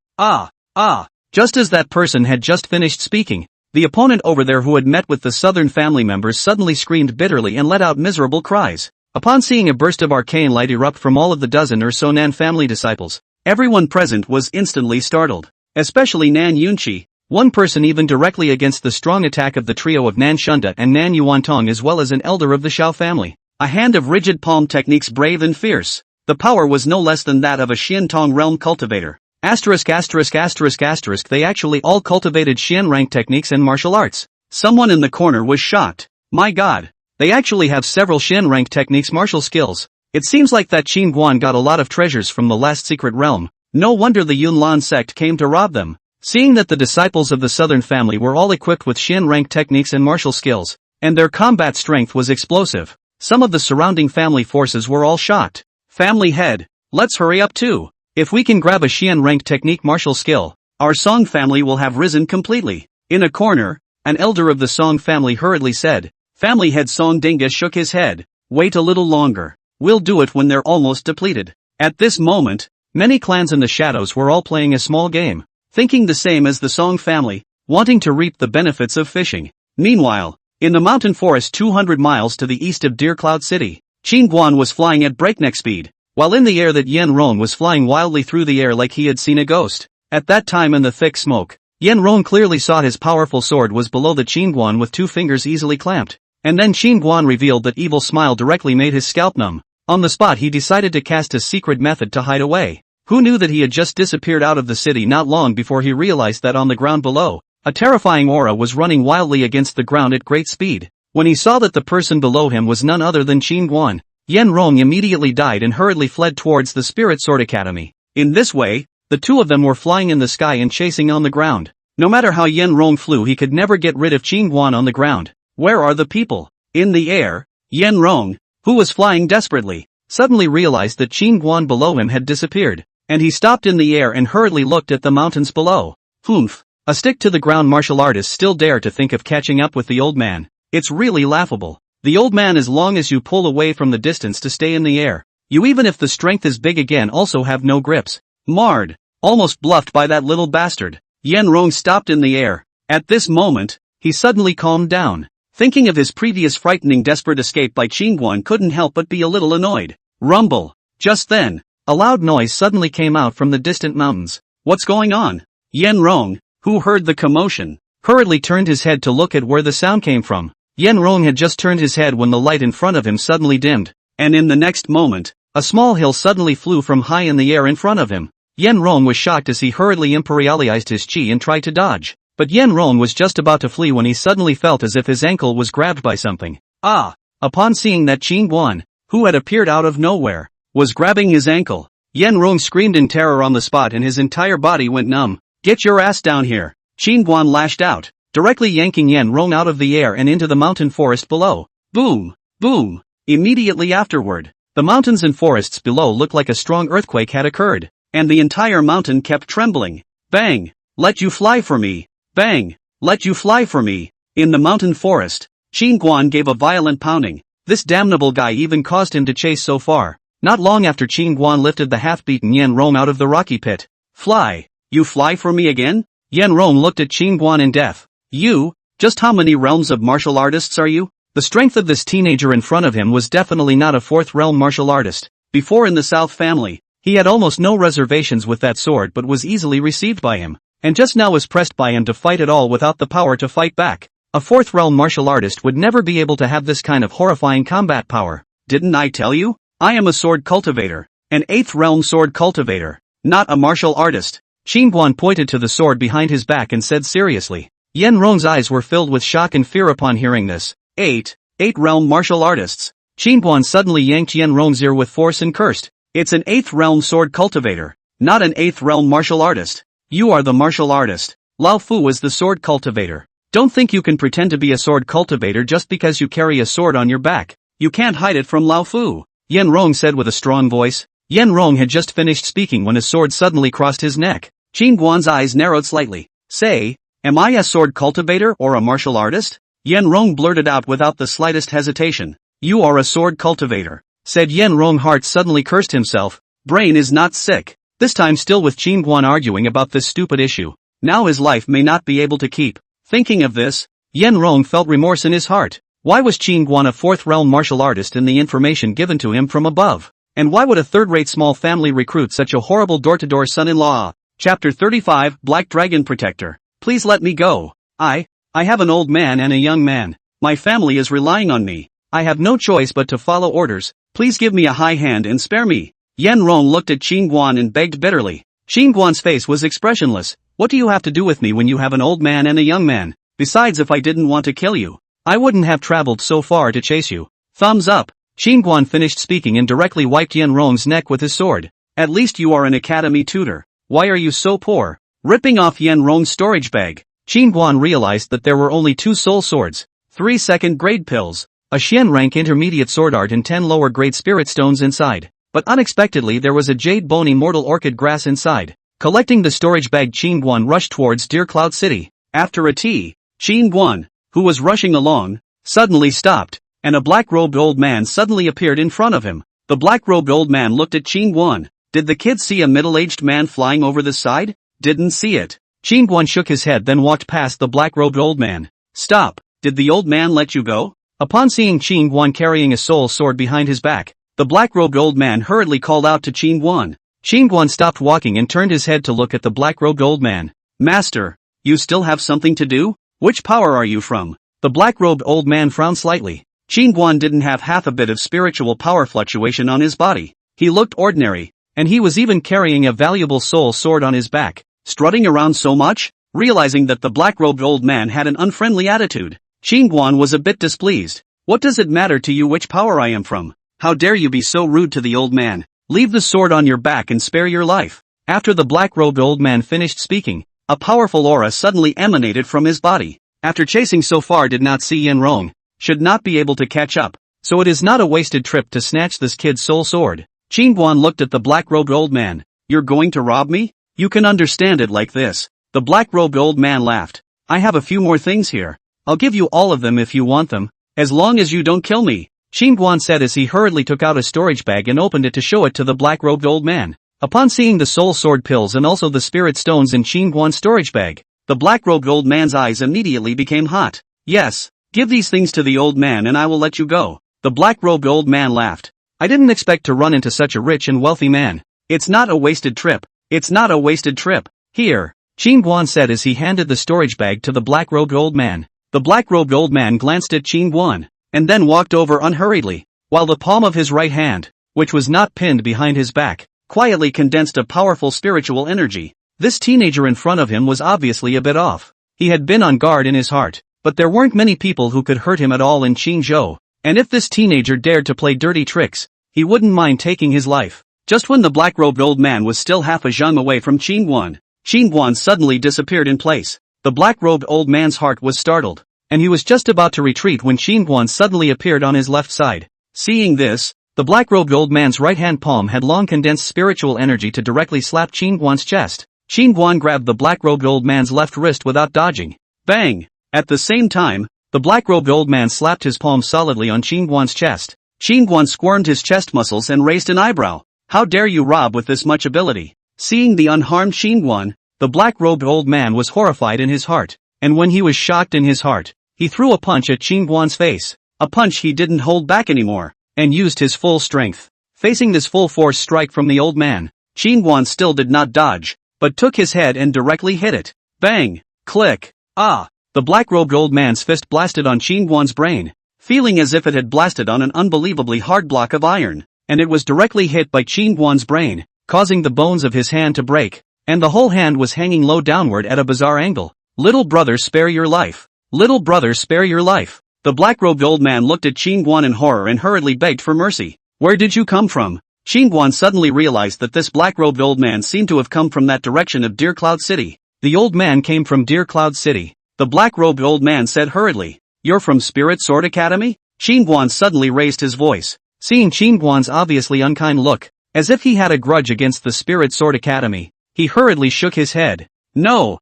Just as that person had just finished speaking, the opponent over there who had met with the southern family members suddenly screamed bitterly and let out miserable cries. Upon seeing a burst of arcane light erupt from all of the dozen or so Nan family disciples, everyone present was instantly startled. Especially Nan Yunqi, one person even directly against the strong attack of the trio of Nan Shunda and Nan Yuantong as well as an elder of the Xiao family. A hand of rigid palm techniques brave and fierce. The power was no less than that of a Xian Tong realm cultivator. They actually all cultivated Xian rank techniques and martial arts. Someone in the corner was shocked. My god. They actually have several Xian rank techniques martial skills. It seems like that Qin Guan got a lot of treasures from the last secret realm. No wonder the Yunlan sect came to rob them. Seeing that the disciples of the southern family were all equipped with Xian rank techniques and martial skills, and their combat strength was explosive, some of the surrounding family forces were all shocked. Family head, let's hurry up too. If we can grab a Xian rank technique martial skill, our Song family will have risen completely. In a corner, an elder of the Song family hurriedly said. Family head Song Dinga shook his head. Wait a little longer. We'll do it when they're almost depleted. At this moment, many clans in the shadows were all playing a small game, thinking the same as the Song family, wanting to reap the benefits of fishing. Meanwhile, in the mountain forest 200 miles to the east of Deer Cloud City, Qin Guan was flying at breakneck speed, while in the air that Yen Rong was flying wildly through the air like he had seen a ghost. At that time in the thick smoke, Yen Rong clearly saw his powerful sword was below the Qin Guan with 2 fingers easily clamped, and then Qin Guan revealed that evil smile directly made his scalp numb. On the spot he decided to cast a secret method to hide away. Who knew that he had just disappeared out of the city not long before he realized that on the ground below, a terrifying aura was running wildly against the ground at great speed. When he saw that the person below him was none other than Qin Guan, Yen Rong immediately died and hurriedly fled towards the Spirit Sword Academy. In this way, the two of them were flying in the sky and chasing on the ground. No matter how Yen Rong flew he could never get rid of Qin Guan on the ground. Where are the people? In the air, Yen Rong, who was flying desperately, suddenly realized that Qin Guan below him had disappeared, and he stopped in the air and hurriedly looked at the mountains below. Humph, a stick-to-the-ground martial artist still dare to think of catching up with the old man. It's really laughable. The old man as long as you pull away from the distance to stay in the air, you even if the strength is big again also have no grips. Marred, almost bluffed by that little bastard, Yen Rong stopped in the air. At this moment, he suddenly calmed down. Thinking of his previous frightening desperate escape by Qin Guan couldn't help but be a little annoyed. Rumble. Just then, a loud noise suddenly came out from the distant mountains. What's going on? Yen Rong, who heard the commotion, hurriedly turned his head to look at where the sound came from. Yen Rong had just turned his head when the light in front of him suddenly dimmed, and in the next moment, a small hill suddenly flew from high in the air in front of him. Yen Rong was shocked as he hurriedly imperialized his chi and tried to dodge, but Yen Rong was just about to flee when he suddenly felt as if his ankle was grabbed by something. Upon seeing that Qin Guan, who had appeared out of nowhere, was grabbing his ankle, Yen Rong screamed in terror on the spot and his entire body went numb. Get your ass down here! Qin Guan lashed out, directly yanking Yen Rong out of the air and into the mountain forest below. Boom! Boom! Immediately afterward, the mountains and forests below looked like a strong earthquake had occurred, and the entire mountain kept trembling. Bang! Let you fly for me! Bang! Let you fly for me! In the mountain forest, Qin Guan gave a violent pounding. This damnable guy even caused him to chase so far. Not long after Qin Guan lifted the half-beaten Yen Rong out of the rocky pit. Fly! You fly for me again? Yen Rong looked at Qin Guan in death. You? Just how many realms of martial artists are you? The strength of this teenager in front of him was definitely not a 4th realm martial artist. Before in the South family, he had almost no reservations with that sword but was easily received by him, and just now was pressed by him to fight at all without the power to fight back. A 4th realm martial artist would never be able to have this kind of horrifying combat power. Didn't I tell you? I am a sword cultivator, an 8th realm sword cultivator, not a martial artist. Qingguan pointed to the sword behind his back and said seriously. Yan Rong's eyes were filled with shock and fear upon hearing this. 8 realm martial artists. Qingguan suddenly yanked Yan Rong's ear with force and cursed. It's an 8th realm sword cultivator, not an 8th realm martial artist. You are the martial artist. Lao Fu was the sword cultivator. Don't think you can pretend to be a sword cultivator just because you carry a sword on your back. You can't hide it from Lao Fu, Yan Rong said with a strong voice. Yan Rong had just finished speaking when a sword suddenly crossed his neck. Qingguan's eyes narrowed slightly. Say, am I a sword cultivator or a martial artist? Yan Rong blurted out without the slightest hesitation. You are a sword cultivator, said Yan Rong. Heart suddenly cursed himself. Brain is not sick. This time still with Qingguan arguing about this stupid issue. Now his life may not be able to keep. Thinking of this, Yan Rong felt remorse in his heart. Why was Qingguan a 4th realm martial artist in the information given to him from above? And why would a third-rate small family recruit such a horrible door-to-door son-in-law? Chapter 35, Black Dragon Protector. Please let me go. I have an old man and a young man. My family is relying on me. I have no choice but to follow orders. Please give me a high hand and spare me. Yan Rong looked at Qingguan and begged bitterly. Qingguan's face was expressionless. What do you have to do with me when you have an old man and a young man? Besides, if I didn't want to kill you, I wouldn't have traveled so far to chase you. Thumbs up. Qingguan finished speaking and directly wiped Yan Rong's neck with his sword. At least you are an academy tutor. Why are you so poor? Ripping off Yan Rong's storage bag, Qingguan realized that there were only 2 soul swords, 3 second-grade pills, a Xian rank intermediate sword art and 10 lower-grade spirit stones inside. But unexpectedly there was a jade bone immortal orchid grass inside. Collecting the storage bag, Qingguan rushed towards Deer Cloud City. After a tea, Qingguan, who was rushing along, suddenly stopped, and a black-robed old man suddenly appeared in front of him. The black-robed old man looked at Qingguan. Did the kid see a middle-aged man flying over the side? Didn't see it. Qingguan shook his head then walked past the black-robed old man. Stop, did the old man let you go? Upon seeing Qingguan carrying a soul sword behind his back, the black-robed old man hurriedly called out to Qingguan. Qingguan stopped walking and turned his head to look at the black-robed old man. Master, you still have something to do? Which power are you from? The black-robed old man frowned slightly. Qingguan didn't have half a bit of spiritual power fluctuation on his body. He looked ordinary, and he was even carrying a valuable soul sword on his back. Strutting around so much? Realizing that the black-robed old man had an unfriendly attitude, Qingguan was a bit displeased. What does it matter to you which power I am from? How dare you be so rude to the old man? Leave the sword on your back and spare your life. After the black-robed old man finished speaking, a powerful aura suddenly emanated from his body. After chasing so far did not see Yan Rong, should not be able to catch up, so it is not a wasted trip to snatch this kid's soul sword. Qingguan looked at the black-robed old man. You're going to rob me? You can understand it like this. The black-robed old man laughed. I have a few more things here. I'll give you all of them if you want them, as long as you don't kill me, Qingguan said as he hurriedly took out a storage bag and opened it to show it to the black-robed old man. Upon seeing the soul sword pills and also the spirit stones in Qingguan's storage bag, the black-robed old man's eyes immediately became hot. Yes, give these things to the old man and I will let you go. The black-robed old man laughed. I didn't expect to run into such a rich and wealthy man. It's not a wasted trip. It's not a wasted trip. Here, Qingguan said as he handed the storage bag to the black-robed old man. The black-robed old man glanced at Qingguan, and then walked over unhurriedly, while the palm of his right hand, which was not pinned behind his back, quietly condensed a powerful spiritual energy. This teenager in front of him was obviously a bit off. He had been on guard in his heart, but there weren't many people who could hurt him at all in Qingzhou, and if this teenager dared to play dirty tricks, he wouldn't mind taking his life. Just when the black-robed old man was still half a zhang away from Qingguan suddenly disappeared in place. The black-robed old man's heart was startled, and he was just about to retreat when Qingguan suddenly appeared on his left side. Seeing this, the black-robed old man's right-hand palm had long condensed spiritual energy to directly slap Qingguan's chest. Qingguan grabbed the black-robed old man's left wrist without dodging. Bang! At the same time, the black-robed old man slapped his palm solidly on Qingguan's chest. Qingguan squirmed his chest muscles and raised an eyebrow. How dare you rob with this much ability? Seeing the unharmed Qingguan, the black-robed old man was horrified in his heart, and when he was shocked in his heart, he threw a punch at Qingguan's face. A punch he didn't hold back anymore, and used his full strength. Facing this full-force strike from the old man, Qingguan still did not dodge, but took his head and directly hit it. Bang! Click! Ah! The black-robed old man's fist blasted on Qingguan's brain, feeling as if it had blasted on an unbelievably hard block of iron, and it was directly hit by Qingguan's brain, causing the bones of his hand to break. and the whole hand was hanging low downward at a bizarre angle. Little brother, spare your life. Little brother, spare your life. The black-robed old man looked at Qingguan in horror and hurriedly begged for mercy. Where did you come from? Qingguan suddenly realized that this black-robed old man seemed to have come from that direction of Deer Cloud City. The old man came from Deer Cloud City. The black-robed old man said hurriedly. You're from Spirit Sword Academy? Qingguan suddenly raised his voice. Seeing Qingguan's obviously unkind look, as if he had a grudge against the Spirit Sword Academy, he hurriedly shook his head. No,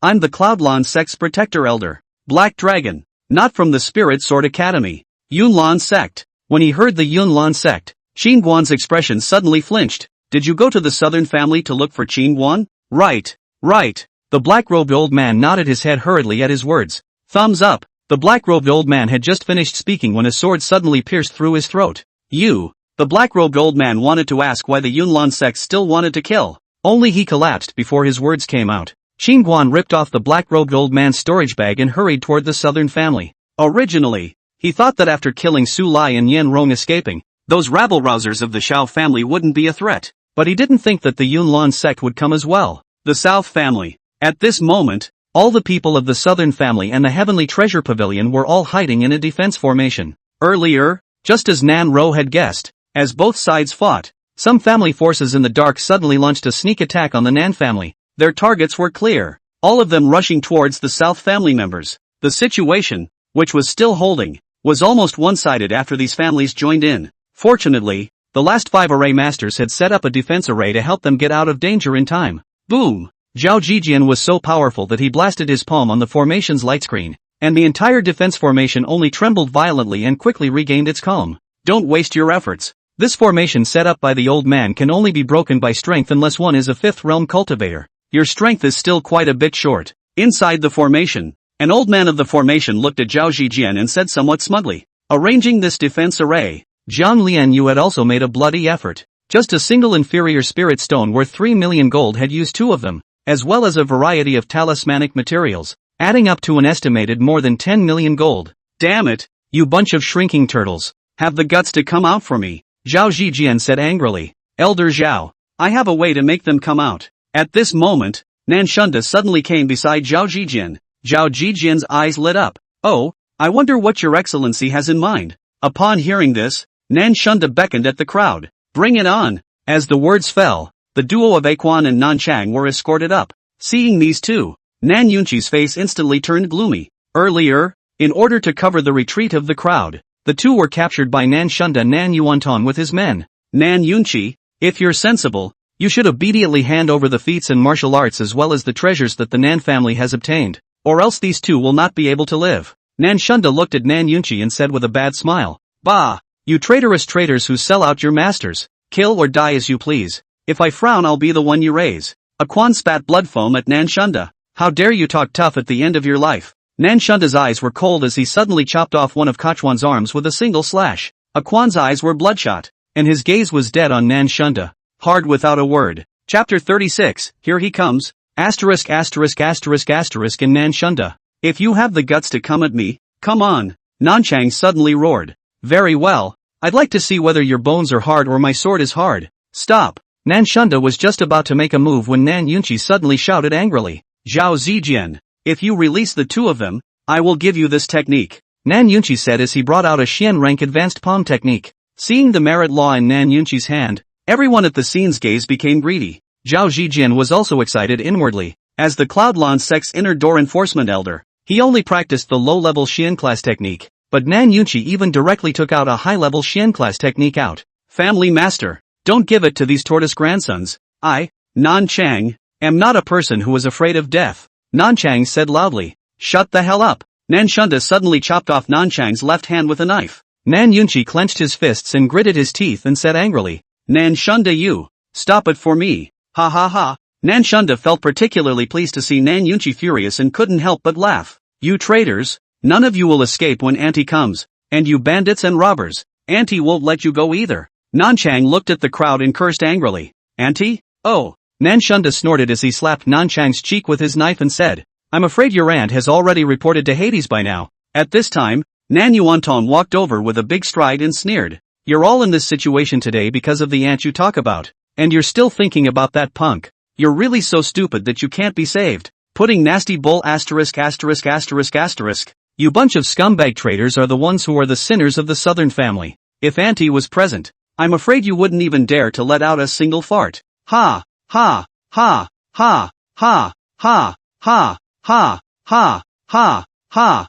I'm the Cloudlan Sect's protector elder, Black Dragon, not from the Spirit Sword Academy. Yunlan Sect. When he heard the Yunlan Sect, Qingguan's expression suddenly flinched. Did you go to the southern family to look for Qingguan? Right. The black-robed old man nodded his head hurriedly at his words. Thumbs up. The black-robed old man had just finished speaking when a sword suddenly pierced through his throat. The black-robed old man wanted to ask why the Yunlan sect still wanted to kill. Only he collapsed before his words came out. Qingguan ripped off the black-robed old man's storage bag and hurried toward the southern family. Originally, he thought that after killing Su Lai and Yen Rong escaping, those rabble-rousers of the Shao family wouldn't be a threat. But he didn't think that the Yunlan sect would come as well. The South family. At this moment, all the people of the Southern family and the Heavenly Treasure Pavilion were all hiding in a defense formation. Earlier, just as Nan Ro had guessed, as both sides fought, some family forces in the dark suddenly launched a sneak attack on the Nan family. Their targets were clear, all of them rushing towards the South family members. The situation, which was still holding, was almost one-sided after these families joined in. Fortunately, the last 5 array masters had set up a defense array to help them get out of danger in time. Boom! Zhao Jijian was so powerful that he blasted his palm on the formation's light screen, and the entire defense formation only trembled violently and quickly regained its calm. Don't waste your efforts. This formation set up by the old man can only be broken by strength unless one is a 5th realm cultivator. Your strength is still quite a bit short. Inside the formation, an old man of the formation looked at Zhao Jijian and said somewhat smugly, arranging this defense array, Jiang Lian Yu had also made a bloody effort. Just a single inferior spirit stone worth 3 million gold had used 2 of them, as well as a variety of talismanic materials, adding up to an estimated more than 10 million gold. Damn it, you bunch of shrinking turtles. Have the guts to come out for me, Zhao Jijian said angrily. Elder Zhao, I have a way to make them come out. At this moment, Nan Shunda suddenly came beside Zhao Jijian. Zhao Jijian's eyes lit up. Oh, I wonder what your excellency has in mind. Upon hearing this, Nan Shunda beckoned at the crowd. Bring it on. As the words fell, the duo of Aquan and Nan Chang were escorted up. Seeing these two, Nan Yunqi's face instantly turned gloomy. Earlier, in order to cover the retreat of the crowd, the two were captured by Nan Shunda Nan Yuanton with his men. Nan Yunqi, if you're sensible, you should immediately hand over the feats and martial arts as well as the treasures that the Nan family has obtained, or else these two will not be able to live. Nan Shunda looked at Nan Yunqi and said with a bad smile, Bah! You traitorous traitors who sell out your masters, kill or die as you please. If I frown I'll be the one you raise. Aquan spat blood foam at Nan Shunda. How dare you talk tough at the end of your life? Nan Shunda's eyes were cold as he suddenly chopped off one of Kachwan's arms with a single slash. Aquan's eyes were bloodshot, and his gaze was dead on Nan Shunda. Hard without a word. Chapter 36, Here he comes. Asterisk asterisk asterisk asterisk in Nan Shunda. If you have the guts to come at me, come on. Nanchang suddenly roared. Very well, I'd like to see whether your bones are hard or my sword is hard. Stop. Nan Shunda was just about to make a move when Nan Yunqi suddenly shouted angrily. Zhao Zijian, if you release the two of them, I will give you this technique. Nan Yunqi said as he brought out a Xian rank advanced palm technique. Seeing the merit law in Nan Yunqi's hand, everyone at the scene's gaze became greedy. Zhao Zijian was also excited inwardly. As the Cloudlan sect's inner door enforcement elder, he only practiced the low-level Xian class technique. But Nan Yunqi even directly took out a high-level Xian class technique out. Family master, don't give it to these tortoise grandsons. I, Nan Chang, am not a person who is afraid of death. Nan Chang said loudly. Shut the hell up. Nan Shunda suddenly chopped off Nan Chang's left hand with a knife. Nan Yunqi clenched his fists and gritted his teeth and said angrily. Nan Shunda you, stop it for me. Ha ha ha. Nan Shunda felt particularly pleased to see Nan Yunqi furious and couldn't help but laugh. You traitors. None of you will escape when Auntie comes, and you bandits and robbers, Auntie won't let you go either. Nanchang looked at the crowd and cursed angrily. Auntie? Oh. Nan Shunda snorted as he slapped Nanchang's cheek with his knife and said, I'm afraid your aunt has already reported to Hades by now. At this time, Nan Yuanton walked over with a big stride and sneered. You're all in this situation today because of the aunt you talk about, and you're still thinking about that punk. You're really so stupid that you can't be saved. Putting nasty bull asterisk asterisk asterisk asterisk. You bunch of scumbag traitors are the ones who are the sinners of the Southern family. If Auntie was present, I'm afraid you wouldn't even dare to let out a single fart. Ha, ha, ha, ha, ha, ha, ha, ha, ha, ha, ha, ha,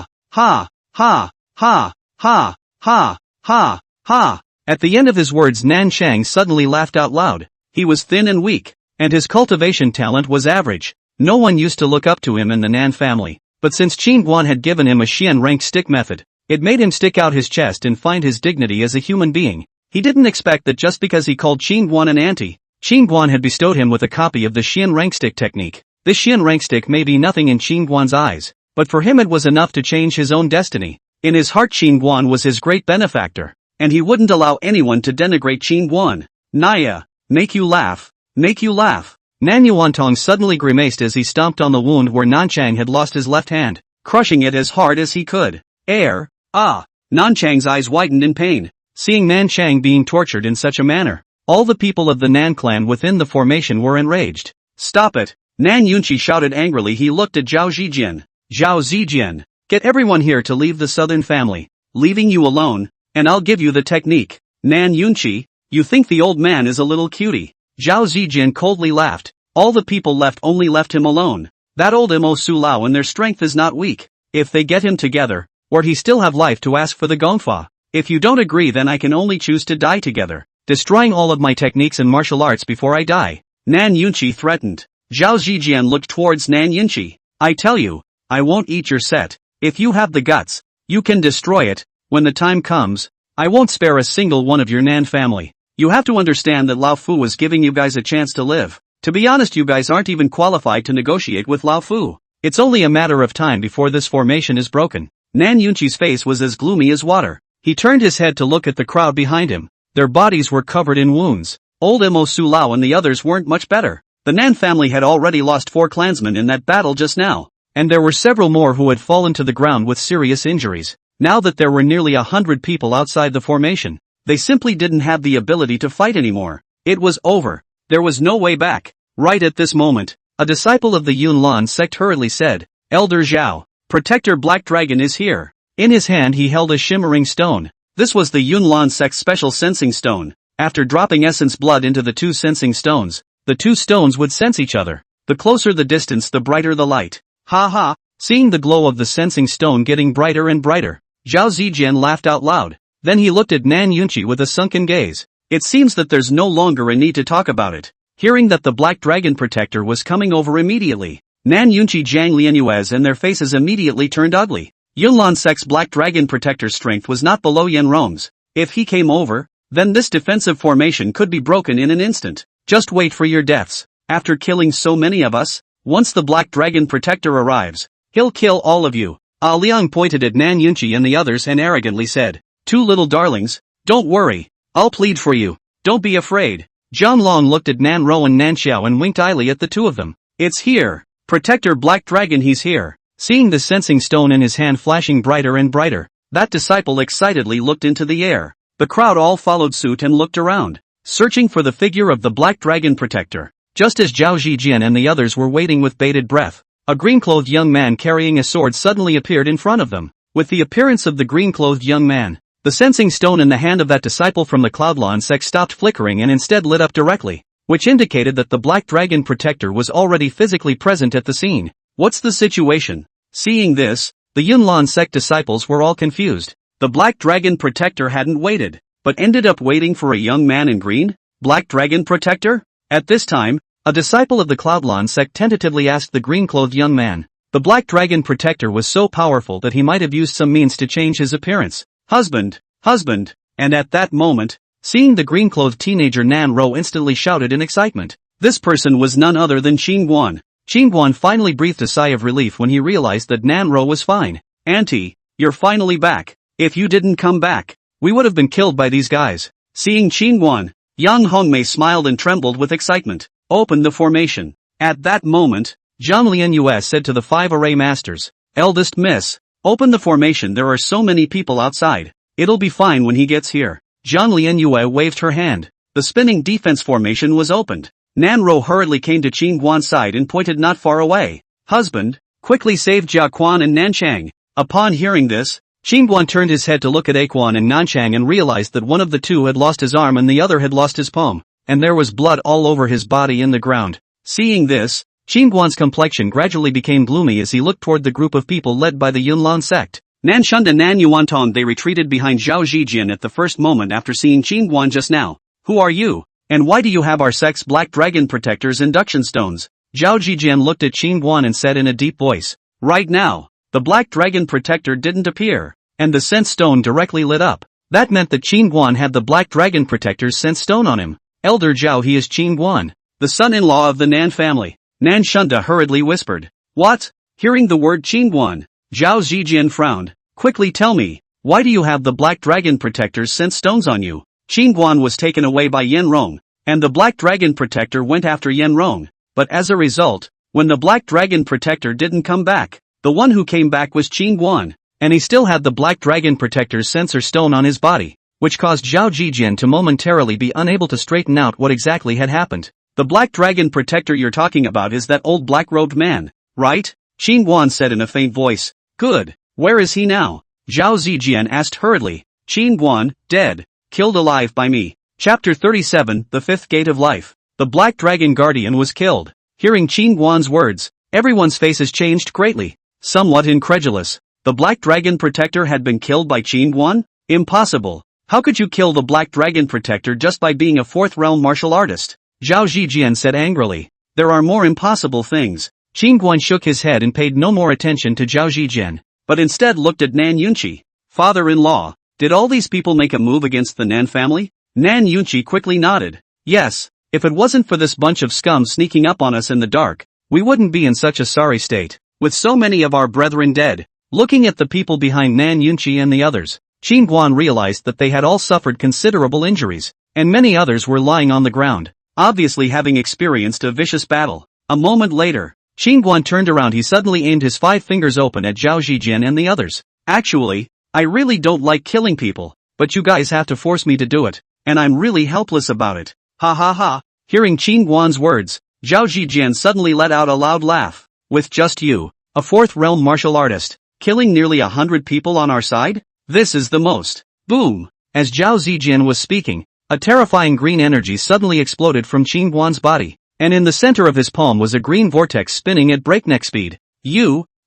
ha, ha, ha, ha, ha, ha, ha. At the end of his words, Nan Chang suddenly laughed out loud. He was thin and weak, and his cultivation talent was average. No one used to look up to him in the Nan family, but since Qin Guan had given him a Xian rank stick method, it made him stick out his chest and find his dignity as a human being. He didn't expect that just because he called Qin Guan an auntie, Qin Guan had bestowed him with a copy of the Xian rank stick technique. This Xian rank stick may be nothing in Qin Guan's eyes, but for him it was enough to change his own destiny. In his heart, Qin Guan was his great benefactor, and he wouldn't allow anyone to denigrate Qin Guan. Naya, make you laugh, make you laugh. Nan Yuantong suddenly grimaced as he stomped on the wound where Nanchang had lost his left hand, crushing it as hard as he could. Nanchang's eyes widened in pain, seeing Nanchang being tortured in such a manner. All the people of the Nan clan within the formation were enraged. Stop it! Nan Yunqi shouted angrily. He looked at Zhao Zijian. Zhao Zijian, get everyone here to leave the Southern family, leaving you alone, and I'll give you the technique. Nan Yunqi, you think the old man is a little cutie? Zhao Zijian coldly laughed. All the people left only left him alone. That old Mo Su Lao and their strength is not weak. If they get him together, or he still have life to ask for the Gongfa. If you don't agree, then I can only choose to die together, destroying all of my techniques and martial arts before I die. Nan Yunqi threatened. Zhao Zijian looked towards Nan Yunqi. I tell you, I won't eat your set. If you have the guts, you can destroy it. When the time comes, I won't spare a single one of your Nan family. You have to understand that Lao Fu was giving you guys a chance to live. To be honest, you guys aren't even qualified to negotiate with Lao Fu. It's only a matter of time before this formation is broken. Nan Yunqi's face was as gloomy as water. He turned his head to look at the crowd behind him. Their bodies were covered in wounds. Old Mo Su Lao and the others weren't much better. The Nan family had already lost 4 clansmen in that battle just now, and there were several more who had fallen to the ground with serious injuries. Now that there were nearly 100 people outside the formation, they simply didn't have the ability to fight anymore. It was over. There was no way back. Right at this moment, a disciple of the Yunlan sect hurriedly said, Elder Zhao, Protector Black Dragon is here. In his hand he held a shimmering stone. This was the Yunlan sect's special sensing stone. After dropping essence blood into the 2 sensing stones, the 2 stones would sense each other. The closer the distance, the brighter the light. Ha ha! Seeing the glow of the sensing stone getting brighter and brighter, Zhao Zijian laughed out loud. Then he looked at Nan Yunqi with a sunken gaze. It seems that there's no longer a need to talk about it. Hearing that the Black Dragon Protector was coming over immediately, Nan Yunqi, Zhang Lianyuez and their faces immediately turned ugly. Yunlan sect's Black Dragon Protector's strength was not below Yan Rong's. If he came over, then this defensive formation could be broken in an instant. Just wait for your deaths. After killing so many of us, once the Black Dragon Protector arrives, he'll kill all of you. Liang pointed at Nan Yunqi and the others and arrogantly said, 2 little darlings, don't worry. I'll plead for you. Don't be afraid. Zhang Long looked at Nan Ro and Nan Xiao and winked idly at the 2 of them. It's here. Protector Black Dragon, he's here. Seeing the sensing stone in his hand flashing brighter and brighter, that disciple excitedly looked into the air. The crowd all followed suit and looked around, searching for the figure of the Black Dragon Protector. Just as Zhao Zijian and the others were waiting with bated breath, a green-clothed young man carrying a sword suddenly appeared in front of them. With the appearance of the green-clothed young man, the sensing stone in the hand of that disciple from the Cloudlawn sect stopped flickering and instead lit up directly, which indicated that the Black Dragon Protector was already physically present at the scene. What's the situation? Seeing this, the Yunlan sect disciples were all confused. The Black Dragon Protector hadn't waited, but ended up waiting for a young man in green? Black Dragon Protector? At this time, a disciple of the Cloudlawn sect tentatively asked the green-clothed young man. The Black Dragon Protector was so powerful that he might have used some means to change his appearance. Husband, husband, and at that moment, seeing the green-clothed teenager, Nan Ro instantly shouted in excitement. This person was none other than Qin Guan. Qin Guan finally breathed a sigh of relief when he realized that Nan Ro was fine. Auntie, you're finally back. If you didn't come back, we would have been killed by these guys. Seeing Qin Guan, Yang Hongmei smiled and trembled with excitement. Open the formation. At that moment, Zhang Lianyue said to the 5 array masters, Eldest Miss, open the formation, there are so many people outside. It'll be fine when he gets here. Zhang Lianyue waved her hand. The spinning defense formation was opened. Nanro hurriedly came to Qin Guan's side and pointed not far away. Husband, quickly save Jia Quan and Nanchang. Upon hearing this, Qin Guan turned his head to look at Aquan and Nanchang and realized that one of the two had lost his arm and the other had lost his palm, and there was blood all over his body in the ground. Seeing this, Qin Guan's complexion gradually became gloomy as he looked toward the group of people led by the Yunlan sect. Nan Shun and Nan Yuanton they retreated behind Zhao Zijian at the first moment after seeing Qin Guan just now. Who are you? And why do you have our sect's Black Dragon Protector's induction stones? Zhao Zijian looked at Qin Guan and said in a deep voice. Right now, the Black Dragon Protector didn't appear, and the sense stone directly lit up. That meant that Qin Guan had the Black Dragon Protector's sense stone on him. Elder Zhao, he is Qin Guan, the son-in-law of the Nan family. Nan Shunda hurriedly whispered. What? Hearing the word Qin Guan, Zhao Zijian frowned. Quickly tell me, why do you have the Black Dragon Protector's sense stones on you? Qin Guan was taken away by Yen Rong, and the Black Dragon Protector went after Yen Rong, but as a result, when the Black Dragon Protector didn't come back, the one who came back was Qin Guan, and he still had the Black Dragon Protector's sensor stone on his body, which caused Zhao Zijian to momentarily be unable to straighten out what exactly had happened. The Black Dragon Protector you're talking about is that old black-robed man, right? Qin Guan said in a faint voice. Good. Where is he now? Zhao Zijian asked hurriedly. Qin Guan, dead. Killed alive by me. Chapter 37, The Fifth Gate of Life. The Black Dragon Guardian was killed. Hearing Qin Guan's words, everyone's faces changed greatly. Somewhat incredulous. The Black Dragon Protector had been killed by Qin Guan? Impossible. How could you kill the Black Dragon Protector just by being a fourth realm martial artist? Zhao Zijian said angrily. There are more impossible things. Qin Guan shook his head and paid no more attention to Zhao Zijian, but instead looked at Nan Yunqi. Father-in-law, did all these people make a move against the Nan family? Nan Yunqi quickly nodded. Yes, if it wasn't for this bunch of scum sneaking up on us in the dark, we wouldn't be in such a sorry state, with so many of our brethren dead. Looking at the people behind Nan Yunqi and the others, Qin Guan realized that they had all suffered considerable injuries, and many others were lying on the ground, obviously having experienced a vicious battle. A moment later, Qin Guan turned around. He suddenly aimed his 5 fingers open at Zhao Zijian and the others. Actually, I really don't like killing people, but you guys have to force me to do it, and I'm really helpless about it. Ha ha ha. Hearing Qin Guan's words, Zhao Zijian suddenly let out a loud laugh. With just you, a fourth realm martial artist, killing nearly 100 people on our side? This is the most. Boom. As Zhao Zijian was speaking, a terrifying green energy suddenly exploded from Qin Guan's body, and in the center of his palm was a green vortex spinning at breakneck speed.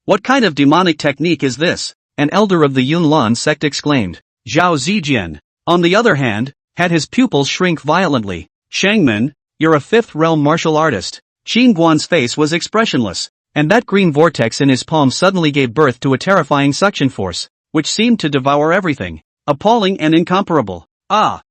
What kind of demonic technique is this? An elder of the Yunlan sect exclaimed. Zhao Zijian, on the other hand, had his pupils shrink violently. Shangman, you're a fifth realm martial artist. Qin Guan's face was expressionless, and that green vortex in his palm suddenly gave birth to a terrifying suction force, which seemed to devour everything. Appalling and incomparable. Zhao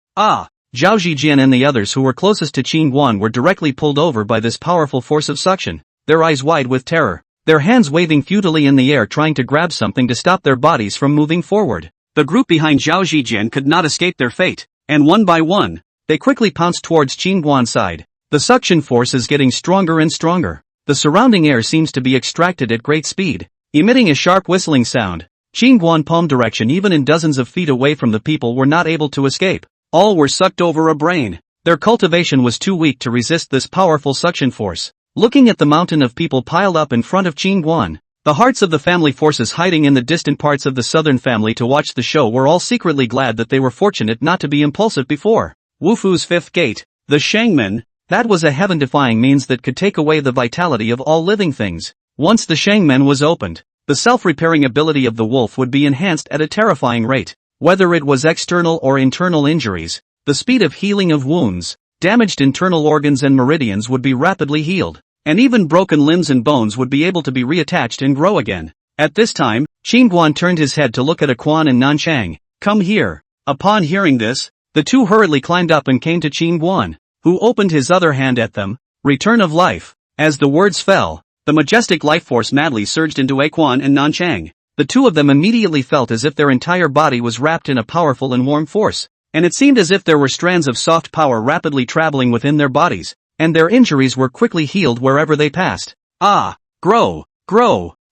Zijian and the others who were closest to Qin Guan were directly pulled over by this powerful force of suction, their eyes wide with terror, their hands waving futilely in the air trying to grab something to stop their bodies from moving forward. The group behind Zhao Zijian could not escape their fate, and one by one, they quickly pounced towards Qin Guan's side. The suction force is getting stronger and stronger. The surrounding air seems to be extracted at great speed, emitting a sharp whistling sound. Qin Guan palm direction even in dozens of feet away from the people were not able to escape. All were sucked over a brain. Their cultivation was too weak to resist this powerful suction force. Looking at the mountain of people piled up in front of Qin Guan, the hearts of the family forces hiding in the distant parts of the southern family to watch the show were all secretly glad that they were fortunate not to be impulsive before. Wufu's fifth gate, the Shangmen, that was a heaven-defying means that could take away the vitality of all living things. Once the Shangmen was opened, the self-repairing ability of the wolf would be enhanced at a terrifying rate. Whether it was external or internal injuries, the speed of healing of wounds, damaged internal organs and meridians would be rapidly healed, and even broken limbs and bones would be able to be reattached and grow again. At this time, Qin Guan turned his head to look at Aquan and Nanchang. Come here. Upon hearing this, the two hurriedly climbed up and came to Qin Guan, who opened his other hand at them. Return of life. As the words fell, the majestic life force madly surged into Aquan and Nanchang. The two of them immediately felt as if their entire body was wrapped in a powerful and warm force, and it seemed as if there were strands of soft power rapidly traveling within their bodies, and their injuries were quickly healed wherever they passed. Grow.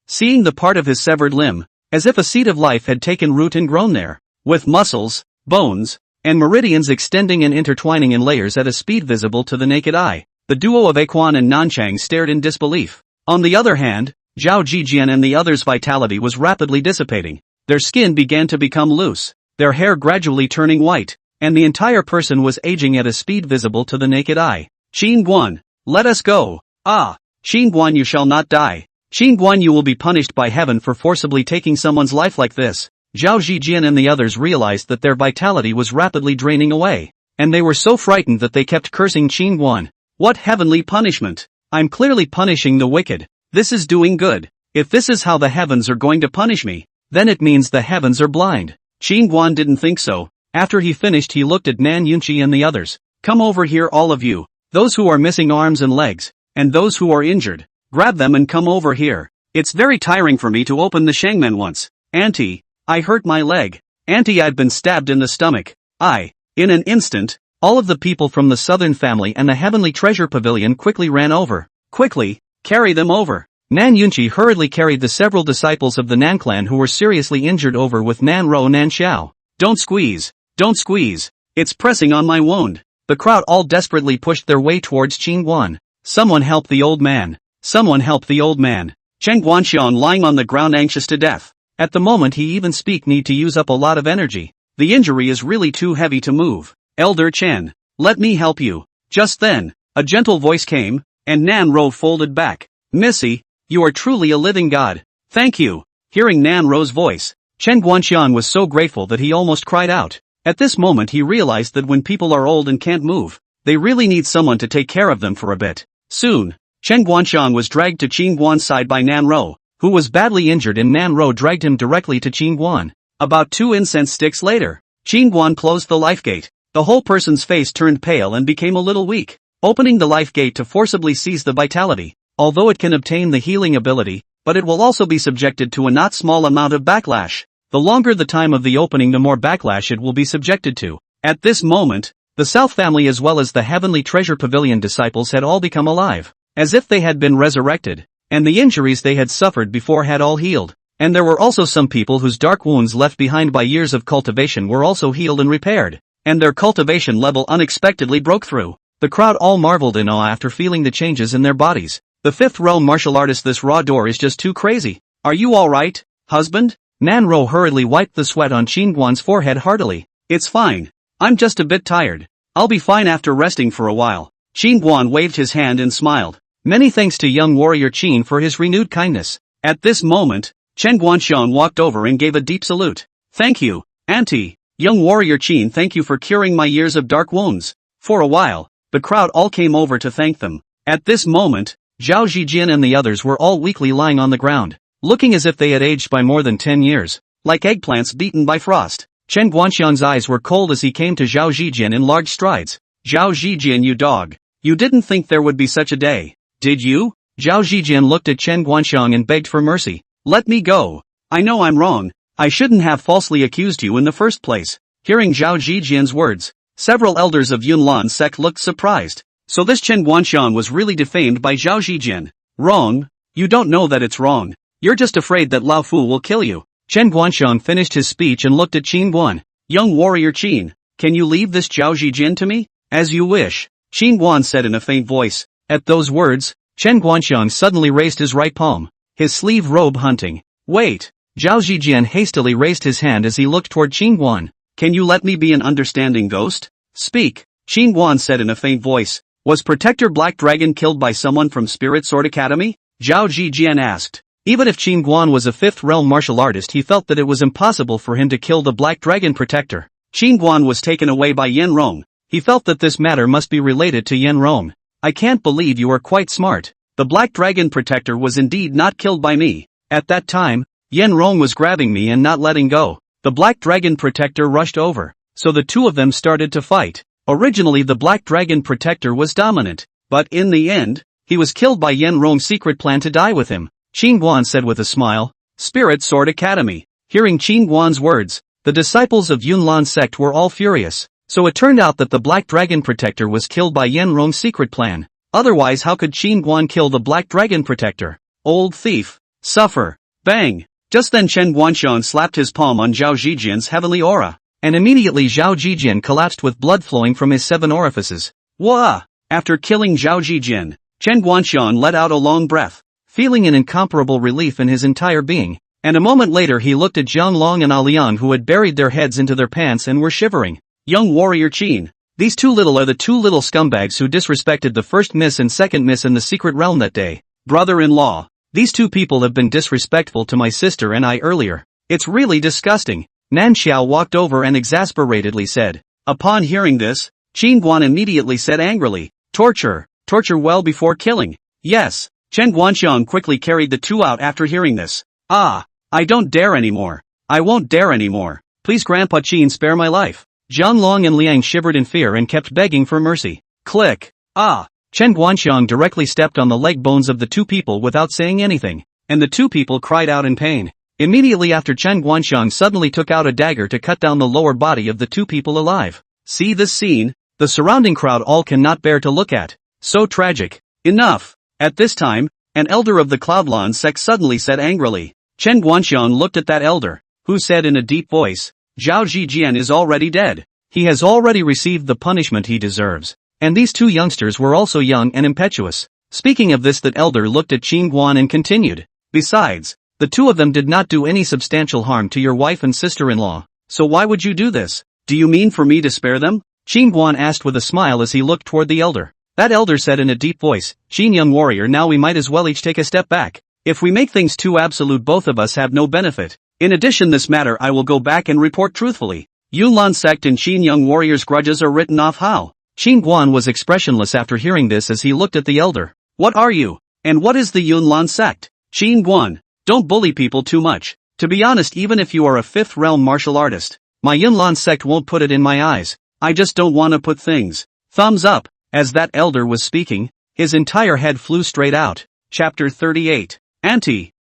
Seeing the part of his severed limb, as if a seed of life had taken root and grown there, with muscles, bones, and meridians extending and intertwining in layers at a speed visible to the naked eye. The duo of Aquan and Nanchang stared in disbelief. On the other hand, Zhao Jijian and the others' vitality was rapidly dissipating. Their skin began to become loose, their hair gradually turning white, and the entire person was aging at a speed visible to the naked eye. Qin Guan, let us go. Ah, Qin Guan, you shall not die. Qin Guan, you will be punished by heaven for forcibly taking someone's life like this. Zhao Jijian and the others realized that their vitality was rapidly draining away, and they were so frightened that they kept cursing Qin Guan. What heavenly punishment! I'm clearly punishing the wicked. This is doing good. If this is how the heavens are going to punish me, then it means the heavens are blind. Qin Guan didn't think so. After he finished, he looked at Nan Yunqi and the others. Come over here, all of you. Those who are missing arms and legs, and those who are injured. Grab them and come over here. It's very tiring for me to open the shangmen once. Auntie, I hurt my leg. Auntie, I've been stabbed in the stomach. In an instant, all of the people from the southern family and the heavenly treasure pavilion quickly ran over. Quickly, carry them over. Nan Yunqi hurriedly carried the several disciples of the Nan clan who were seriously injured over with Nan Ro Nan Xiao. Don't squeeze. Don't squeeze. It's pressing on my wound. The crowd all desperately pushed their way towards Qin Guan. Someone help the old man. Someone help the old man. Chen Guanxiang lying on the ground anxious to death. At the moment he even need to use up a lot of energy. The injury is really too heavy to move. Elder Chen, let me help you. Just then, a gentle voice came, and Nan Ro folded back. Missy, you are truly a living god. Thank you. Hearing Nan Ro's voice, Chen Guanxiang was so grateful that he almost cried out. At this moment he realized that when people are old and can't move, they really need someone to take care of them for a bit. Soon, Chen Guanxiang was dragged to Qin Guan's side by Nan Ro, who was badly injured, and Nan Ro dragged him directly to Qin Guan. About 2 incense sticks later, Qin Guan closed the life gate. The whole person's face turned pale and became a little weak, opening the life gate to forcibly seize the vitality. Although it can obtain the healing ability, but it will also be subjected to a not small amount of backlash. The longer the time of the opening, the more backlash it will be subjected to. At this moment, the South family as well as the Heavenly Treasure Pavilion disciples had all become alive, as if they had been resurrected, and the injuries they had suffered before had all healed. And there were also some people whose dark wounds left behind by years of cultivation were also healed and repaired, and their cultivation level unexpectedly broke through. The crowd all marveled in awe after feeling the changes in their bodies. The fifth realm martial artist, this raw door is just too crazy. Are you alright, husband? Nan Ro hurriedly wiped the sweat on Qin Guan's forehead heartily. It's fine. I'm just a bit tired. I'll be fine after resting for a while. Qin Guan waved his hand and smiled. Many thanks to young warrior Qin for his renewed kindness. At this moment, Chen Guanxiang walked over and gave a deep salute. Thank you, auntie. Young warrior Qin, thank you for curing my years of dark wounds. For a while, the crowd all came over to thank them. At this moment, Zhao Jijian and the others were all weakly lying on the ground, looking as if they had aged by more than 10 years, like eggplants beaten by frost. Chen Guanxiang's eyes were cold as he came to Zhao Jijian in large strides. Zhao Jijian, you dog. You didn't think there would be such a day, did you? Zhao Jijian looked at Chen Guanxiang and begged for mercy. Let me go. I know I'm wrong. I shouldn't have falsely accused you in the first place. Hearing Zhao Jijian's words, several elders of Yunlan sect looked surprised. So this Chen Guanxiang was really defamed by Zhao Jijian. Wrong? You don't know that it's wrong. You're just afraid that Lao Fu will kill you. Chen Guanxiang finished his speech and looked at Qin Guan. Young warrior Qin, can you leave this Zhao Jijian to me? As you wish. Qin Guan said in a faint voice. At those words, Chen Guanxiang suddenly raised his right palm, his sleeve robe hunting. Wait. Zhao Jijian hastily raised his hand as he looked toward Qin Guan. Can you let me be an understanding ghost? Speak. Qin Guan said in a faint voice. Was Protector Black Dragon killed by someone from Spirit Sword Academy? Zhao Jijian asked. Even if Qin Guan was a fifth realm martial artist, he felt that it was impossible for him to kill the Black Dragon Protector. Qin Guan was taken away by Yen Rong. He felt that this matter must be related to Yen Rong. I can't believe you are quite smart. The Black Dragon Protector was indeed not killed by me. At that time, Yen Rong was grabbing me and not letting go. The Black Dragon Protector rushed over, so the two of them started to fight. Originally the Black Dragon Protector was dominant, but in the end, he was killed by Yen Rong's secret plan to die with him. Qin Guan said with a smile. Spirit Sword Academy. Hearing Qin Guan's words, the disciples of Yunlan sect were all furious. So it turned out that the Black Dragon Protector was killed by Yen Rong's secret plan. Otherwise how could Qin Guan kill the Black Dragon Protector? Old thief. Suffer. Bang. Just then Chen Guanxiang slapped his palm on Zhao Jijian's heavenly aura, and immediately Zhao Jijian collapsed with blood flowing from his 7 orifices. Wah! After killing Zhao Zhijin, Chen Guanxiang let out a long breath, feeling an incomparable relief in his entire being, and a moment later he looked at Zhang Long and Alian who had buried their heads into their pants and were shivering. Young warrior Qin. These two little are the two little scumbags who disrespected the first miss and second miss in the secret realm that day. Brother-in-law. These two people have been disrespectful to my sister and I earlier. It's really disgusting. Nan Xiao walked over and exasperatedly said. Upon hearing this, Qin Guan immediately said angrily, torture well before killing. Yes. Chen Guanxiang quickly carried the two out after hearing this. I don't dare anymore. I won't dare anymore. Please Grandpa Qin spare my life. Zhang Long and Liang shivered in fear and kept begging for mercy. Click. Chen Guanxiang directly stepped on the leg bones of the two people without saying anything, and the two people cried out in pain. Immediately after Chen Guanxiang suddenly took out a dagger to cut down the lower body of the two people alive. See this scene? The surrounding crowd all cannot bear to look at. So tragic. Enough. At this time, an elder of the Cloudlon sect suddenly said angrily. Chen Guanxiang looked at that elder, who said in a deep voice, Zhao Zhijian is already dead. He has already received the punishment he deserves. And these two youngsters were also young and impetuous. Speaking of this, that elder looked at Qin Guan and continued. Besides, the two of them did not do any substantial harm to your wife and sister-in-law. So why would you do this? Do you mean for me to spare them? Qin Guan asked with a smile as he looked toward the elder. That elder said in a deep voice, Qin young warrior, now we might as well each take a step back. If we make things too absolute, both of us have no benefit. In addition, this matter I will go back and report truthfully. Yunlan sect and Qin young warrior's grudges are written off. How? Qin Guan was expressionless after hearing this as he looked at the elder. What are you? And what is the Yunlan sect? Qin Guan, don't bully people too much. To be honest, even if you are a fifth realm martial artist, my Yunlan sect won't put it in my eyes. I just don't want to put things. Thumbs up. As that elder was speaking, his entire head flew straight out. Chapter 38. Auntie,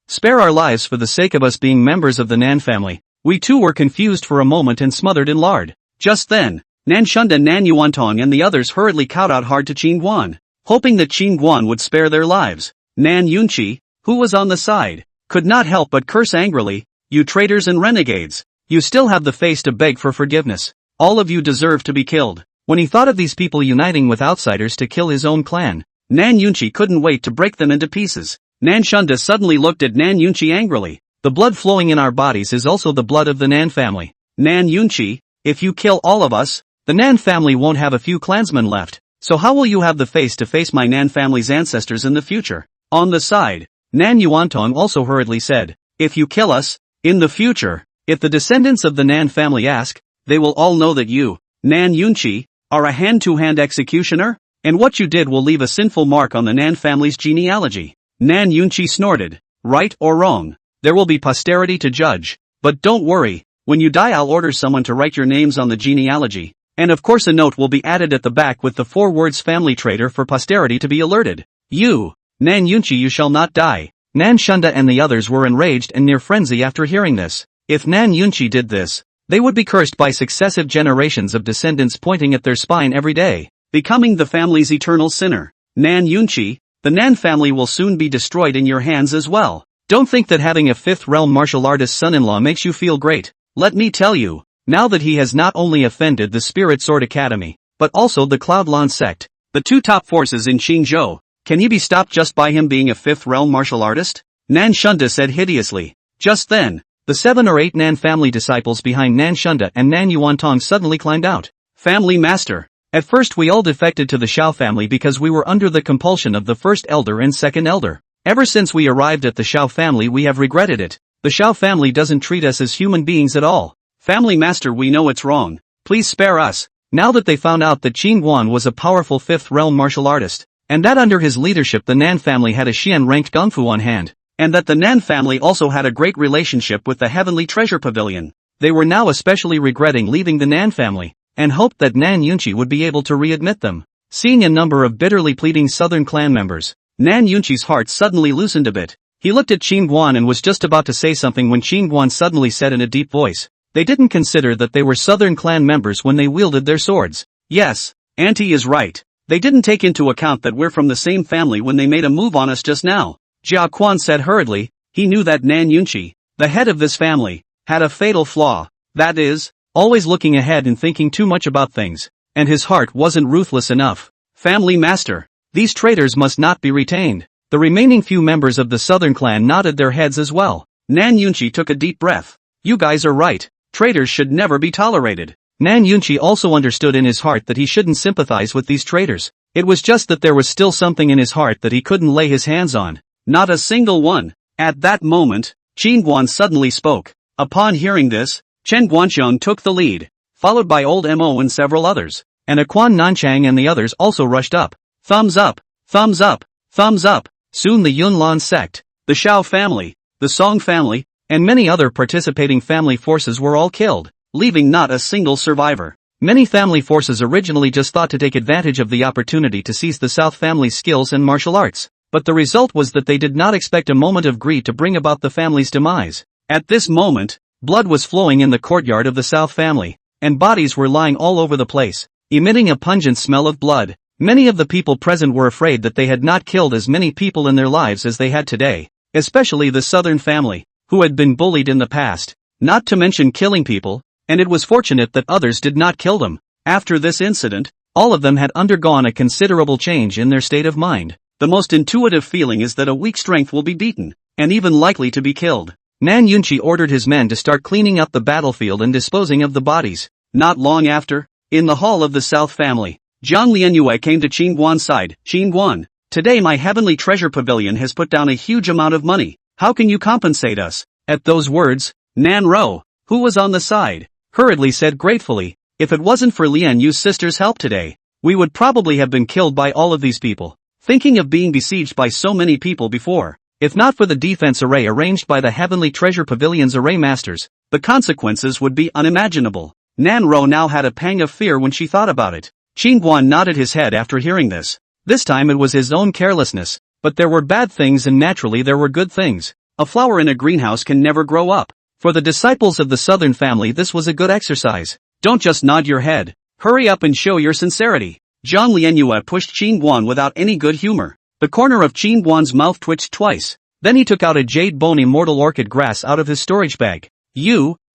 spare our lives for the sake of us being members of the Nan family. We too were confused for a moment and smothered in lard. Just then, Nan Shunda, Nan Yuantong and the others hurriedly cowed out hard to Qin Guan, hoping that Qin Guan would spare their lives. Nan Yunqi, who was on the side, could not help but curse angrily, you traitors and renegades. You still have the face to beg for forgiveness. All of you deserve to be killed. When he thought of these people uniting with outsiders to kill his own clan, Nan Yunqi couldn't wait to break them into pieces. Nan Shunda suddenly looked at Nan Yunqi angrily. The blood flowing in our bodies is also the blood of the Nan family. Nan Yunqi, if you kill all of us, the Nan family won't have a few clansmen left. So how will you have the face to face my Nan family's ancestors in the future? On the side, Nan Yuantong also hurriedly said, if you kill us, in the future, if the descendants of the Nan family ask, they will all know that you, Nan Yunqi, are a hand-to-hand executioner, and what you did will leave a sinful mark on the Nan family's genealogy. Nan Yunqi snorted. Right or wrong, there will be posterity to judge. But don't worry, when you die I'll order someone to write your names on the genealogy, and of course a note will be added at the back with the 4 words family traitor for posterity to be alerted. You, Nan Yunqi, you shall not die. Nan Shunda and the others were enraged and near frenzy after hearing this. If Nan Yunqi did this, they would be cursed by successive generations of descendants pointing at their spine every day, becoming the family's eternal sinner. Nan Yunqi, the Nan family will soon be destroyed in your hands as well. Don't think that having a fifth realm martial artist son-in-law makes you feel great. Let me tell you, now that he has not only offended the Spirit Sword Academy, but also the Cloudlon sect, the 2 top forces in Xingzhou, can he be stopped just by him being a fifth realm martial artist? Nan Shunda said hideously. Just then, the 7 or 8 Nan family disciples behind Nan Shunda and Nan Yuantong suddenly climbed out. Family master. At first we all defected to the Xiao family because we were under the compulsion of the first elder and second elder. Ever since we arrived at the Xiao family we have regretted it. The Xiao family doesn't treat us as human beings at all. Family master, we know it's wrong. Please spare us. Now that they found out that Qin Guan was a powerful fifth realm martial artist, and that under his leadership the Nan family had a Xian-ranked Gongfu on hand, and that the Nan family also had a great relationship with the Heavenly Treasure Pavilion, they were now especially regretting leaving the Nan family, and hoped that Nan Yunqi would be able to readmit them. Seeing a number of bitterly pleading southern clan members, Nan Yunqi's heart suddenly loosened a bit. He looked at Qin Guan and was just about to say something when Qin Guan suddenly said in a deep voice, they didn't consider that they were southern clan members when they wielded their swords. Yes, Auntie is right. They didn't take into account that we're from the same family when they made a move on us just now. Jia Quan said hurriedly. He knew that Nan Yunqi, the head of this family, had a fatal flaw. That is, always looking ahead and thinking too much about things. And his heart wasn't ruthless enough. Family master. These traitors must not be retained. The remaining few members of the southern clan nodded their heads as well. Nan Yunchi took a deep breath. You guys are right. Traitors should never be tolerated. Nan Yunchi also understood in his heart that he shouldn't sympathize with these traitors. It was just that there was still something in his heart that he couldn't lay his hands on. Not a single one. At that moment, Qin Guan suddenly spoke. Upon hearing this, Chen Guanxiong took the lead, followed by old Mo and several others, and Quan Nanchang and the others also rushed up. Thumbs up, thumbs up, thumbs up. Soon the Yunlan sect, the Shao family, the Song family, and many other participating family forces were all killed, leaving not a single survivor. Many family forces originally just thought to take advantage of the opportunity to seize the South family's skills and martial arts, but the result was that they did not expect a moment of greed to bring about the family's demise. At this moment, blood was flowing in the courtyard of the South family, and bodies were lying all over the place, emitting a pungent smell of blood. Many of the people present were afraid that they had not killed as many people in their lives as they had today, especially the Southern family, who had been bullied in the past, not to mention killing people, and it was fortunate that others did not kill them. After this incident, all of them had undergone a considerable change in their state of mind. The most intuitive feeling is that a weak strength will be beaten, and even likely to be killed. Nan Yunchi ordered his men to start cleaning up the battlefield and disposing of the bodies. Not long after, in the hall of the South family, Zhang Lianyue came to Qin Guan's side. Qin Guan, today my heavenly treasure pavilion has put down a huge amount of money. How can you compensate us? At those words, Nan Ro, who was on the side, hurriedly said gratefully, if it wasn't for Lian Yu's sister's help today, we would probably have been killed by all of these people. Thinking of being besieged by so many people before, if not for the defense array arranged by the Heavenly Treasure Pavilion's array masters, the consequences would be unimaginable. Nan Ro now had a pang of fear when she thought about it. Qin Guan nodded his head after hearing this. This time it was his own carelessness, but there were bad things and naturally there were good things. A flower in a greenhouse can never grow up. For the disciples of the Southern family this was a good exercise. Don't just nod your head. Hurry up and show your sincerity. Zhang Lianyue pushed Qin Guan without any good humor. The corner of Qin Guan's mouth twitched twice. Then he took out a jade bone immortal orchid grass out of his storage bag.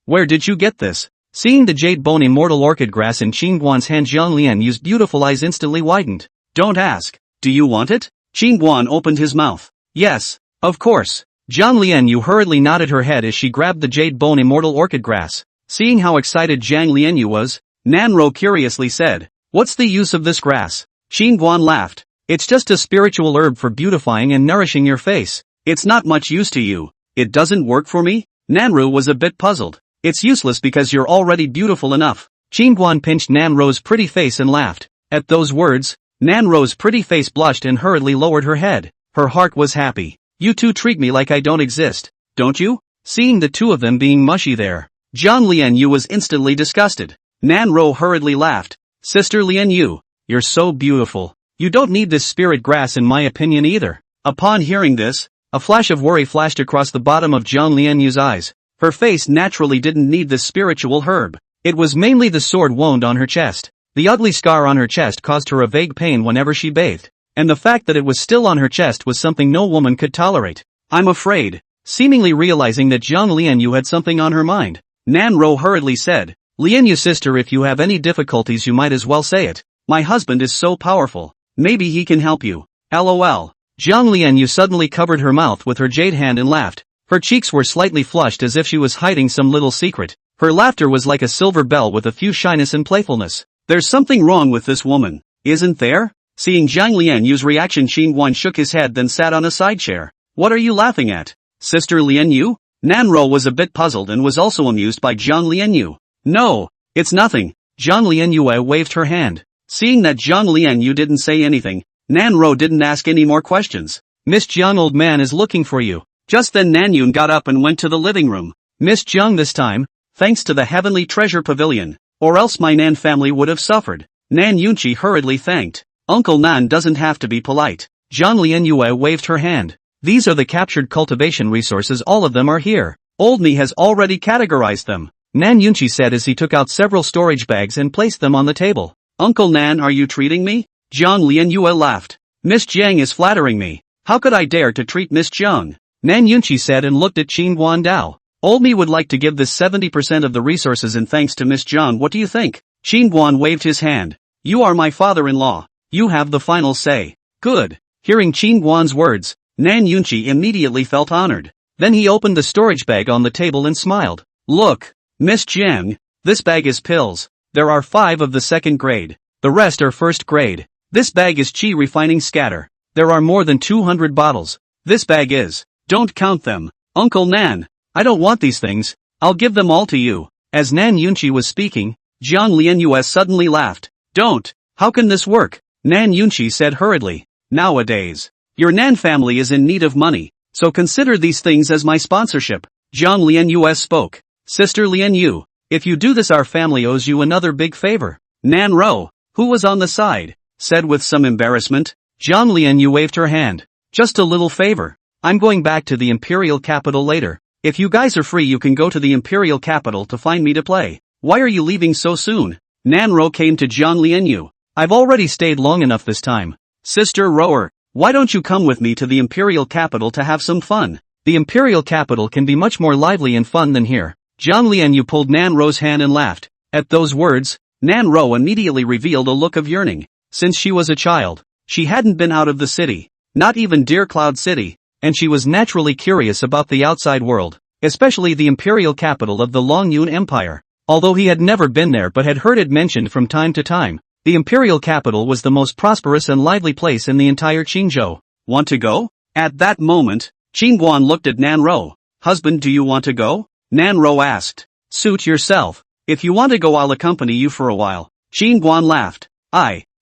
Where did you get this? Seeing the jade bone immortal orchid grass in Qin Guan's hand, Zhang Lianyu's beautiful eyes instantly widened. Don't ask. Do you want it? Qin Guan opened his mouth. Yes, of course. Zhang Lianyu hurriedly nodded her head as she grabbed the jade bone immortal orchid grass. Seeing how excited Zhang Lianyu was, Nan Ro curiously said, what's the use of this grass? Qin Guan laughed. It's just a spiritual herb for beautifying and nourishing your face. It's not much use to you. It doesn't work for me? Nanru was a bit puzzled. It's useless because you're already beautiful enough. Qin Guan pinched Nan Ro's pretty face and laughed. At those words, Nan Ro's pretty face blushed and hurriedly lowered her head. Her heart was happy. You two treat me like I don't exist, don't you? Seeing the two of them being mushy there, Zhang Lianyu was instantly disgusted. Nan Ro hurriedly laughed. Sister Lianyu, you're so beautiful. You don't need this spirit grass in my opinion either. Upon hearing this, a flash of worry flashed across the bottom of Zhang Lianyu's eyes. Her face naturally didn't need this spiritual herb. It was mainly the sword wound on her chest. The ugly scar on her chest caused her a vague pain whenever she bathed, and the fact that it was still on her chest was something no woman could tolerate. I'm afraid. Seemingly realizing that Zhang Lianyu had something on her mind, Nan Ro hurriedly said, Lianyu sister, if you have any difficulties you might as well say it. My husband is so powerful. Maybe he can help you. LOL. Zhang Lianyu suddenly covered her mouth with her jade hand and laughed. Her cheeks were slightly flushed as if she was hiding some little secret. Her laughter was like a silver bell with a few shyness and playfulness. There's something wrong with this woman, isn't there? Seeing Zhang Lianyu's reaction, Qin Guan shook his head then sat on a side chair. What are you laughing at? Sister Lianyu? Nan Ro was a bit puzzled and was also amused by Zhang Lianyu. No, it's nothing. Zhang Lianyu waved her hand. Seeing that Zhang Lianyu didn't say anything, Nan Ro didn't ask any more questions. Miss Jiang, old man is looking for you. Just then Nan Yun got up and went to the living room. Miss Jiang this time, thanks to the Heavenly Treasure Pavilion, or else my Nan family would have suffered. Nan Yunchi hurriedly thanked. Uncle Nan doesn't have to be polite. Zhang Lianyue waved her hand. These are the captured cultivation resources, all of them are here. Old me has already categorized them. Nan Yunchi said as he took out several storage bags and placed them on the table. Uncle Nan, are you treating me? Zhang Lianyue laughed. Miss Jiang is flattering me. How could I dare to treat Miss Jiang? Nan Yunchi said and looked at Qin Guan Dao. Old me would like to give this 70% of the resources in thanks to Miss Jiang. What do you think? Qin Guan waved his hand. You are my father-in-law. You have the final say. Good. Hearing Qin Guan's words, Nan Yunqi immediately felt honored. Then he opened the storage bag on the table and smiled. Look, Miss Jiang, this bag is pills. There are 5 of the 2nd grade. The rest are 1st grade. This bag is qi refining scatter. There are more than 200 bottles. This bag is. Don't count them. Uncle Nan, I don't want these things. I'll give them all to you. As Nan Yunqi was speaking, Jiang Lianyue suddenly laughed. Don't. How can this work? Nan Yunqi said hurriedly. Nowadays, your Nan family is in need of money, so consider these things as my sponsorship. Jiang Lianyue spoke. Sister Lianyu, if you do this our family owes you another big favor. Nan Ro, who was on the side, said with some embarrassment. Jiang Lianyu waved her hand. Just a little favor. I'm going back to the imperial capital later. If you guys are free you can go to the imperial capital to find me to play. Why are you leaving so soon? Nan Ro came to Jiang Lianyu. I've already stayed long enough this time. Sister Rower, why don't you come with me to the imperial capital to have some fun? The imperial capital can be much more lively and fun than here. Jiang Lianyu pulled Nan Ro's hand and laughed. At those words, Nan Ro immediately revealed a look of yearning. Since she was a child, she hadn't been out of the city, not even Deer Cloud City, and she was naturally curious about the outside world, especially the imperial capital of the Longyun Empire. Although he had never been there but had heard it mentioned from time to time, the imperial capital was the most prosperous and lively place in the entire Qingzhou. Want to go? At that moment, Qin Guan looked at Nan Ro. Husband, do you want to go? Nan Ro asked. Suit yourself. If you want to go I'll accompany you for a while. Qin Guan laughed.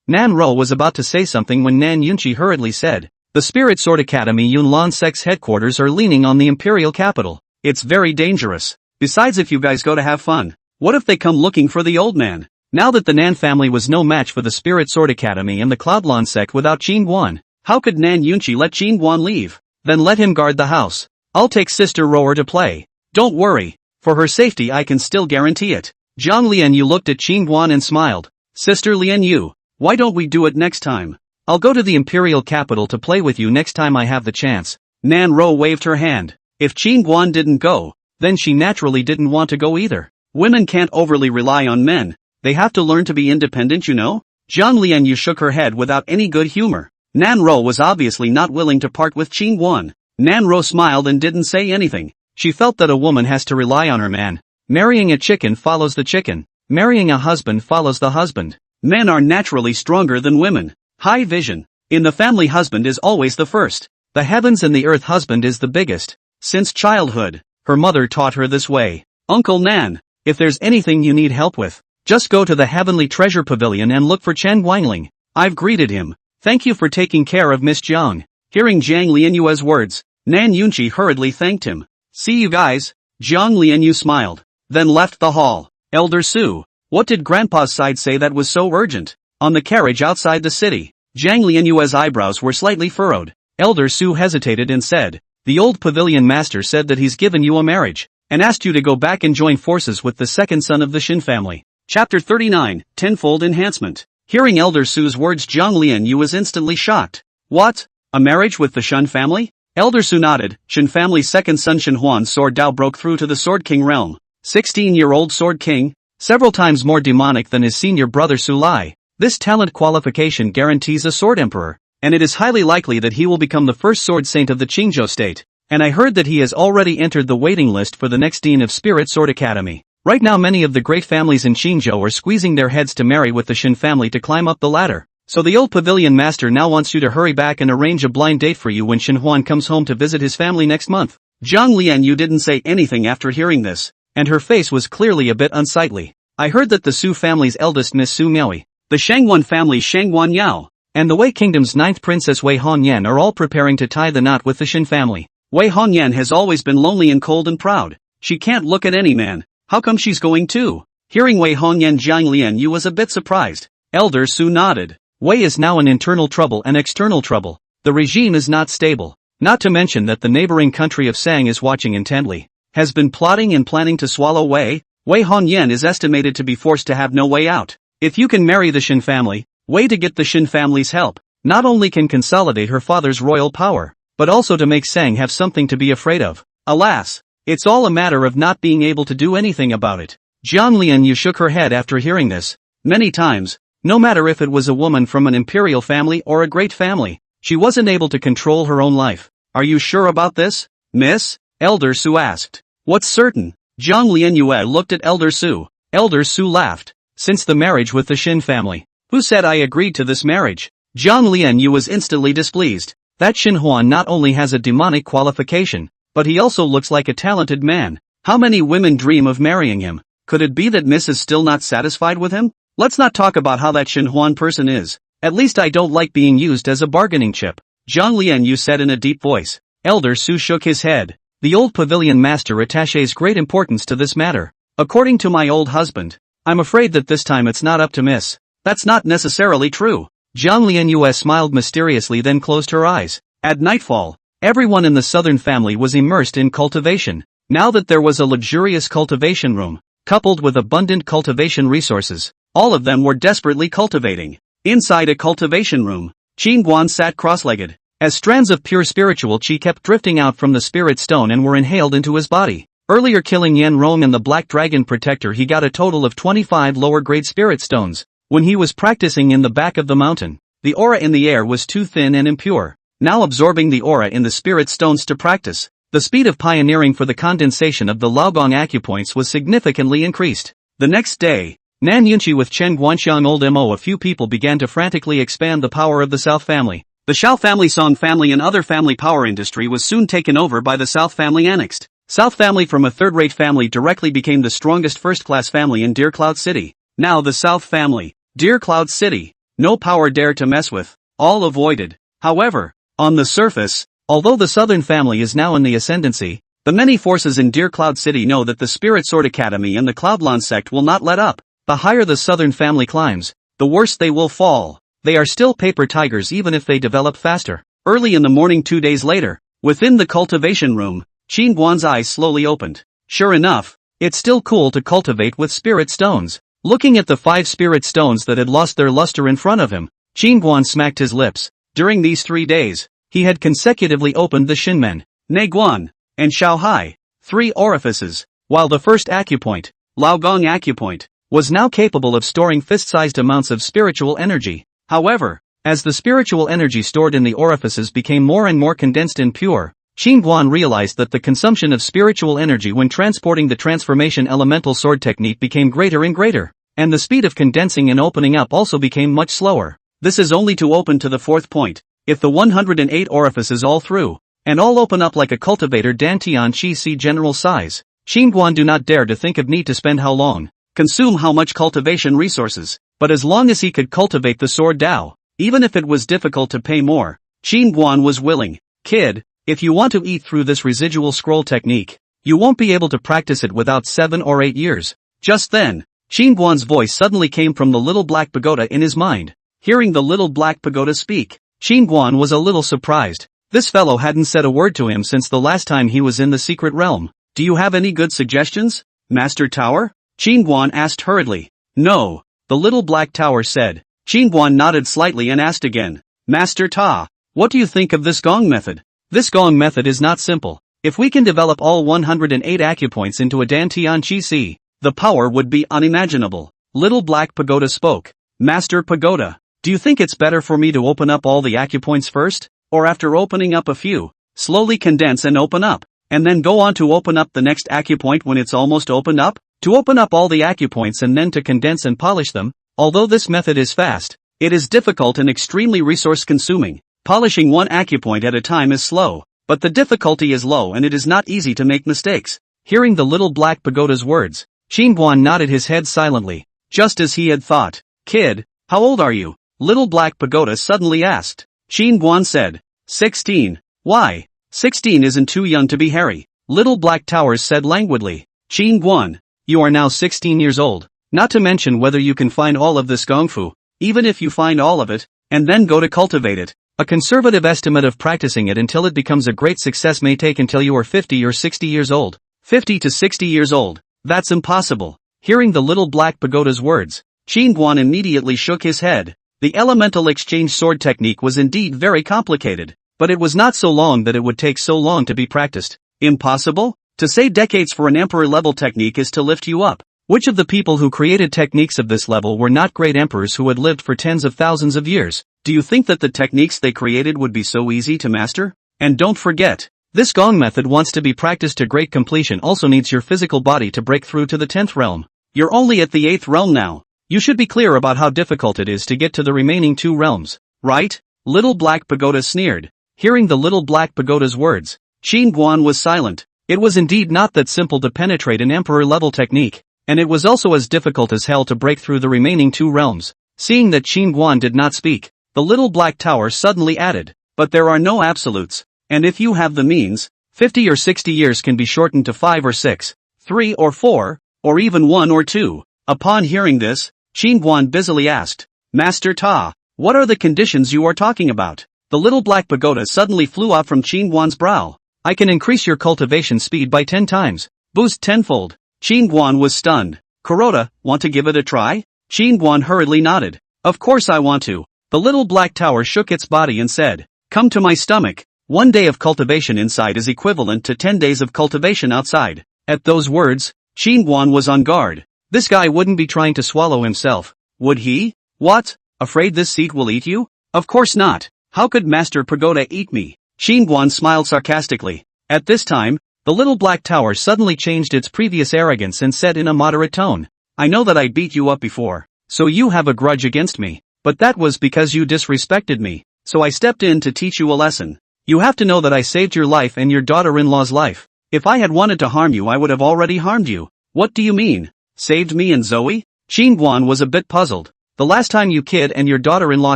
Nan Ro was about to say something when Nan Yunqi hurriedly said. The Spirit Sword Academy Yunlan Sect's headquarters are leaning on the imperial capital. It's very dangerous. Besides, if you guys go to have fun, what if they come looking for the old man? Now that the Nan family was no match for the Spirit Sword Academy and the Cloudlon sect without Qin Guan, how could Nan Yunqi let Qin Guan leave? Then let him guard the house. I'll take Sister Rower to play. Don't worry. For her safety I can still guarantee it. Jiang Lianyu looked at Qin Guan and smiled. Sister Lianyu, why don't we do it next time? I'll go to the imperial capital to play with you next time I have the chance. Nan Ro waved her hand. If Qin Guan didn't go, then she naturally didn't want to go either. Women can't overly rely on men. They have to learn to be independent, you know? Jiang Lianyu shook her head without any good humor. Nan Ro was obviously not willing to part with Qin Guan. Nan Ro smiled and didn't say anything. She felt that a woman has to rely on her man. Marrying a chicken follows the chicken. Marrying a husband follows the husband. Men are naturally stronger than women. High vision. In the family, husband is always the first. The heavens and the earth, husband is the biggest. Since childhood, her mother taught her this way. Uncle Nan, if there's anything you need help with, just go to the Heavenly Treasure Pavilion and look for Chen Guangling. I've greeted him. Thank you for taking care of Miss Jiang. Hearing Jiang Lianyue's words, Nan Yunqi hurriedly thanked him. See you guys. Jiang Lianyu smiled, then left the hall. Elder Su, what did Grandpa's side say that was so urgent? On the carriage outside the city, Jiang Lianyue's eyebrows were slightly furrowed. Elder Su hesitated and said, the old pavilion master said that he's given you a marriage, and asked you to go back and join forces with the second son of the Shin family. Chapter 39, Tenfold Enhancement. Hearing Elder Su's words, Jiang Lianyu was instantly shocked. What? A marriage with the Shin family? Elder Su nodded. Shin family's second son Shin Huan's sword Dao broke through to the Sword King realm. 16-year-old Sword King? Several times more demonic than his senior brother Su Lai. This talent qualification guarantees a Sword Emperor, and it is highly likely that he will become the first Sword Saint of the Qingzhou state. And I heard that he has already entered the waiting list for the next Dean of Spirit Sword Academy. Right now many of the great families in Qingzhou are squeezing their heads to marry with the Shin family to climb up the ladder. So the old pavilion master now wants you to hurry back and arrange a blind date for you when Shin Huan comes home to visit his family next month. Jiang Lianyu didn't say anything after hearing this, and her face was clearly a bit unsightly. I heard that the Su family's eldest Miss Su Miaoi, the Shangguan family's Shangguan Yao, and the Wei Kingdom's ninth princess Wei Hongyan are all preparing to tie the knot with the Shin family. Wei Hongyan has always been lonely and cold and proud. She can't look at any man. How come she's going too? Hearing Wei Hongyan, Jiang Lianyu was a bit surprised. Elder Su nodded. Wei is now in internal trouble and external trouble. The regime is not stable. Not to mention that the neighboring country of Sang is watching intently. Has been plotting and planning to swallow Wei. Wei Hongyan is estimated to be forced to have no way out. If you can marry the Shin family, Wei to get the Shin family's help, not only can consolidate her father's royal power, but also to make Sang have something to be afraid of. Alas, it's all a matter of not being able to do anything about it. Jiang Lianyu shook her head after hearing this. Many times, No matter if it was a woman from an imperial family or a great family, she wasn't able to control her own life. Are you sure about this, miss? Elder Su asked. What's certain? Zhang Lianyue looked at Elder Su. Elder Su laughed. Since the marriage with the Shin family. Who said I agreed to this marriage? Zhang Lianyu was instantly displeased. That Shin Huan not only has a demonic qualification, but he also looks like a talented man. How many women dream of marrying him? Could it be that Miss is still not satisfied with him? Let's not talk about how that Shin Huan person is. At least I don't like being used as a bargaining chip. Zhang Lianyu said in a deep voice. Elder Su shook his head. The old pavilion master attaches great importance to this matter. According to my old husband, I'm afraid that this time it's not up to Miss. That's not necessarily true. Zhang Lianyue smiled mysteriously then closed her eyes. At nightfall, everyone in the southern family was immersed in cultivation. Now that there was a luxurious cultivation room, coupled with abundant cultivation resources, all of them were desperately cultivating. Inside a cultivation room, Qin Guan sat cross-legged, as strands of pure spiritual chi kept drifting out from the spirit stone and were inhaled into his body. Earlier killing Yan Rong and the Black Dragon Protector, he got a total of 25 lower-grade spirit stones. When he was practicing in the back of the mountain, the aura in the air was too thin and impure. Now absorbing the aura in the spirit stones to practice, the speed of pioneering for the condensation of the Laogong acupoints was significantly increased. The next day, Nan Yunqi with Chen Guanxiang Old Mo, a few people began to frantically expand the power of the South family. The Shao family, Song family and other family power industry was soon taken over by the South family annexed. South family from a third-rate family directly became the strongest first-class family in Deer Cloud City. Now the South family, Deer Cloud City, no power dare to mess with, all avoided. However, on the surface, although the Southern family is now in the ascendancy, the many forces in Deer Cloud City know that the Spirit Sword Academy and the Cloudland sect will not let up. The higher the Southern family climbs, the worse they will fall. They are still paper tigers even if they develop faster. Early in the morning 2 days later, within the cultivation room, Qin Guan's eyes slowly opened. Sure enough, it's still cool to cultivate with spirit stones. Looking at the 5 spirit stones that had lost their luster in front of him, Qin Guan smacked his lips. During these 3 days, he had consecutively opened the Shinmen, Neguan, and Shaohai, 3 orifices, while the first acupoint, Laogong acupoint, was now capable of storing fist-sized amounts of spiritual energy. However, as the spiritual energy stored in the orifices became more and more condensed and pure, Qin Guan realized that the consumption of spiritual energy when transporting the transformation elemental sword technique became greater and greater, and the speed of condensing and opening up also became much slower. This is only to open to the 4th point. If the 108 orifices all through, and all open up like a cultivator Dantian Chi Si general size, Qin Guan do not dare to think of need to spend how long, consume how much cultivation resources, but as long as he could cultivate the sword Dao, even if it was difficult to pay more, Qin Guan was willing. Kid, if you want to eat through this residual scroll technique, you won't be able to practice it without 7 or 8 years. Just then, Qin Guan's voice suddenly came from the little black pagoda in his mind. Hearing the little black pagoda speak, Qin Guan was a little surprised. This fellow hadn't said a word to him since the last time he was in the secret realm. Do you have any good suggestions, Master Tower? Qin Guan asked hurriedly. No, the little black tower said. Qin Guan nodded slightly and asked again. Master Ta, what do you think of this gong method? This gong method is not simple. If we can develop all 108 acupoints into a Dantian Chi Si, the power would be unimaginable. Little black pagoda spoke. Master Pagoda, do you think it's better for me to open up all the acupoints first, or after opening up a few, slowly condense and open up, and then go on to open up the next acupoint when it's almost opened up? To open up all the acupoints and then to condense and polish them, although this method is fast, it is difficult and extremely resource-consuming. Polishing one acupoint at a time is slow, but the difficulty is low and it is not easy to make mistakes. Hearing the little black pagoda's words, Qin Guan nodded his head silently, just as he had thought. Kid, how old are you? Little black pagoda suddenly asked. Qin Guan said. 16. Why? 16 isn't too young to be Harry. Little black towers said languidly. Qin Guan, you are now 16 years old, not to mention whether you can find all of this gongfu, even if you find all of it, and then go to cultivate it. A conservative estimate of practicing it until it becomes a great success may take until you are 50 or 60 years old. 50 to 60 years old. That's impossible. Hearing the little black pagoda's words, Qin Guan immediately shook his head. The elemental exchange sword technique was indeed very complicated, but it was not so long that it would take so long to be practiced. Impossible? To say decades for an emperor-level technique is to lift you up. Which of the people who created techniques of this level were not great emperors who had lived for tens of thousands of years? Do you think that the techniques they created would be so easy to master? And don't forget, this gong method wants to be practiced to great completion also needs your physical body to break through to the 10th realm. You're only at the 8th realm now. You should be clear about how difficult it is to get to the remaining 2 realms, right? Little Black Pagoda sneered. Hearing the Little Black Pagoda's words, Qin Guan was silent. It was indeed not that simple to penetrate an emperor-level technique, and it was also as difficult as hell to break through the remaining 2 realms. Seeing that Qin Guan did not speak, the Little Black Tower suddenly added, but there are no absolutes, and if you have the means, 50 or 60 years can be shortened to 5 or 6, 3 or 4, or even 1 or 2. Upon hearing this, Qin Guan busily asked, Master Ta, what are the conditions you are talking about? The Little Black Pagoda suddenly flew out from Qin Guan's brow. I can increase your cultivation speed by 10 times. Boost tenfold. Qin Guan was stunned. Kuroda, want to give it a try? Qin Guan hurriedly nodded. Of course I want to. The Little Black Tower shook its body and said, come to my stomach. 1 day of cultivation inside is equivalent to 10 days of cultivation outside. At those words, Qin Guan was on guard. This guy wouldn't be trying to swallow himself, would he? What? Afraid this seat will eat you? Of course not. How could Master Pagoda eat me? Qin Guan smiled sarcastically. At this time, the Little Black Tower suddenly changed its previous arrogance and said in a moderate tone, I know that I beat you up before, so you have a grudge against me, but that was because you disrespected me, so I stepped in to teach you a lesson. You have to know that I saved your life and your daughter-in-law's life. If I had wanted to harm you I would have already harmed you. What do you mean? Saved me and Zoe? Qin Guan was a bit puzzled. The last time you kid and your daughter-in-law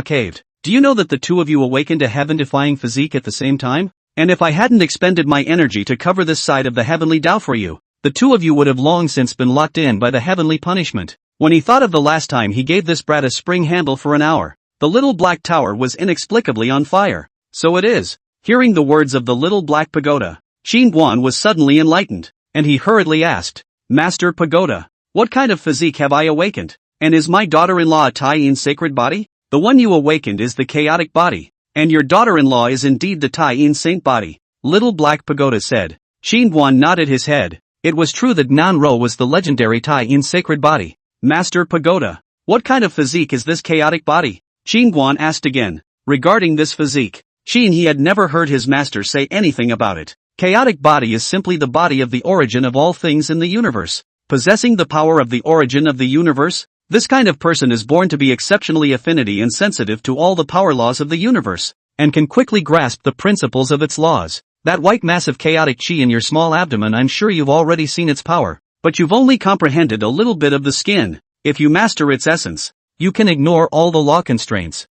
caved, do you know that the 2 of you awakened a heaven-defying physique at the same time? And if I hadn't expended my energy to cover this side of the heavenly Tao for you, the 2 of you would have long since been locked in by the heavenly punishment. When he thought of the last time he gave this brat a spring handle for an hour, the Little Black Tower was inexplicably on fire. So it is. Hearing the words of the Little Black Pagoda, Qin Guan was suddenly enlightened, and he hurriedly asked, Master Pagoda, what kind of physique have I awakened? And is my daughter-in-law a Tai-Yin sacred body? The one you awakened is the chaotic body, and your daughter-in-law is indeed the Tai-Yin saint body, Little Black Pagoda said. Qin Guan nodded his head. It was true that Nanro was the legendary Tai-Yin sacred body. Master Pagoda, what kind of physique is this chaotic body? Qin Guan asked again. Regarding this physique, he had never heard his master say anything about it. Chaotic body is simply the body of the origin of all things in the universe. Possessing the power of the origin of the universe, this kind of person is born to be exceptionally affinity and sensitive to all the power laws of the universe, and can quickly grasp the principles of its laws. That white mass of chaotic chi in your small abdomen, I'm sure you've already seen its power, but you've only comprehended a little bit of the skin. If you master its essence, you can ignore all the law constraints.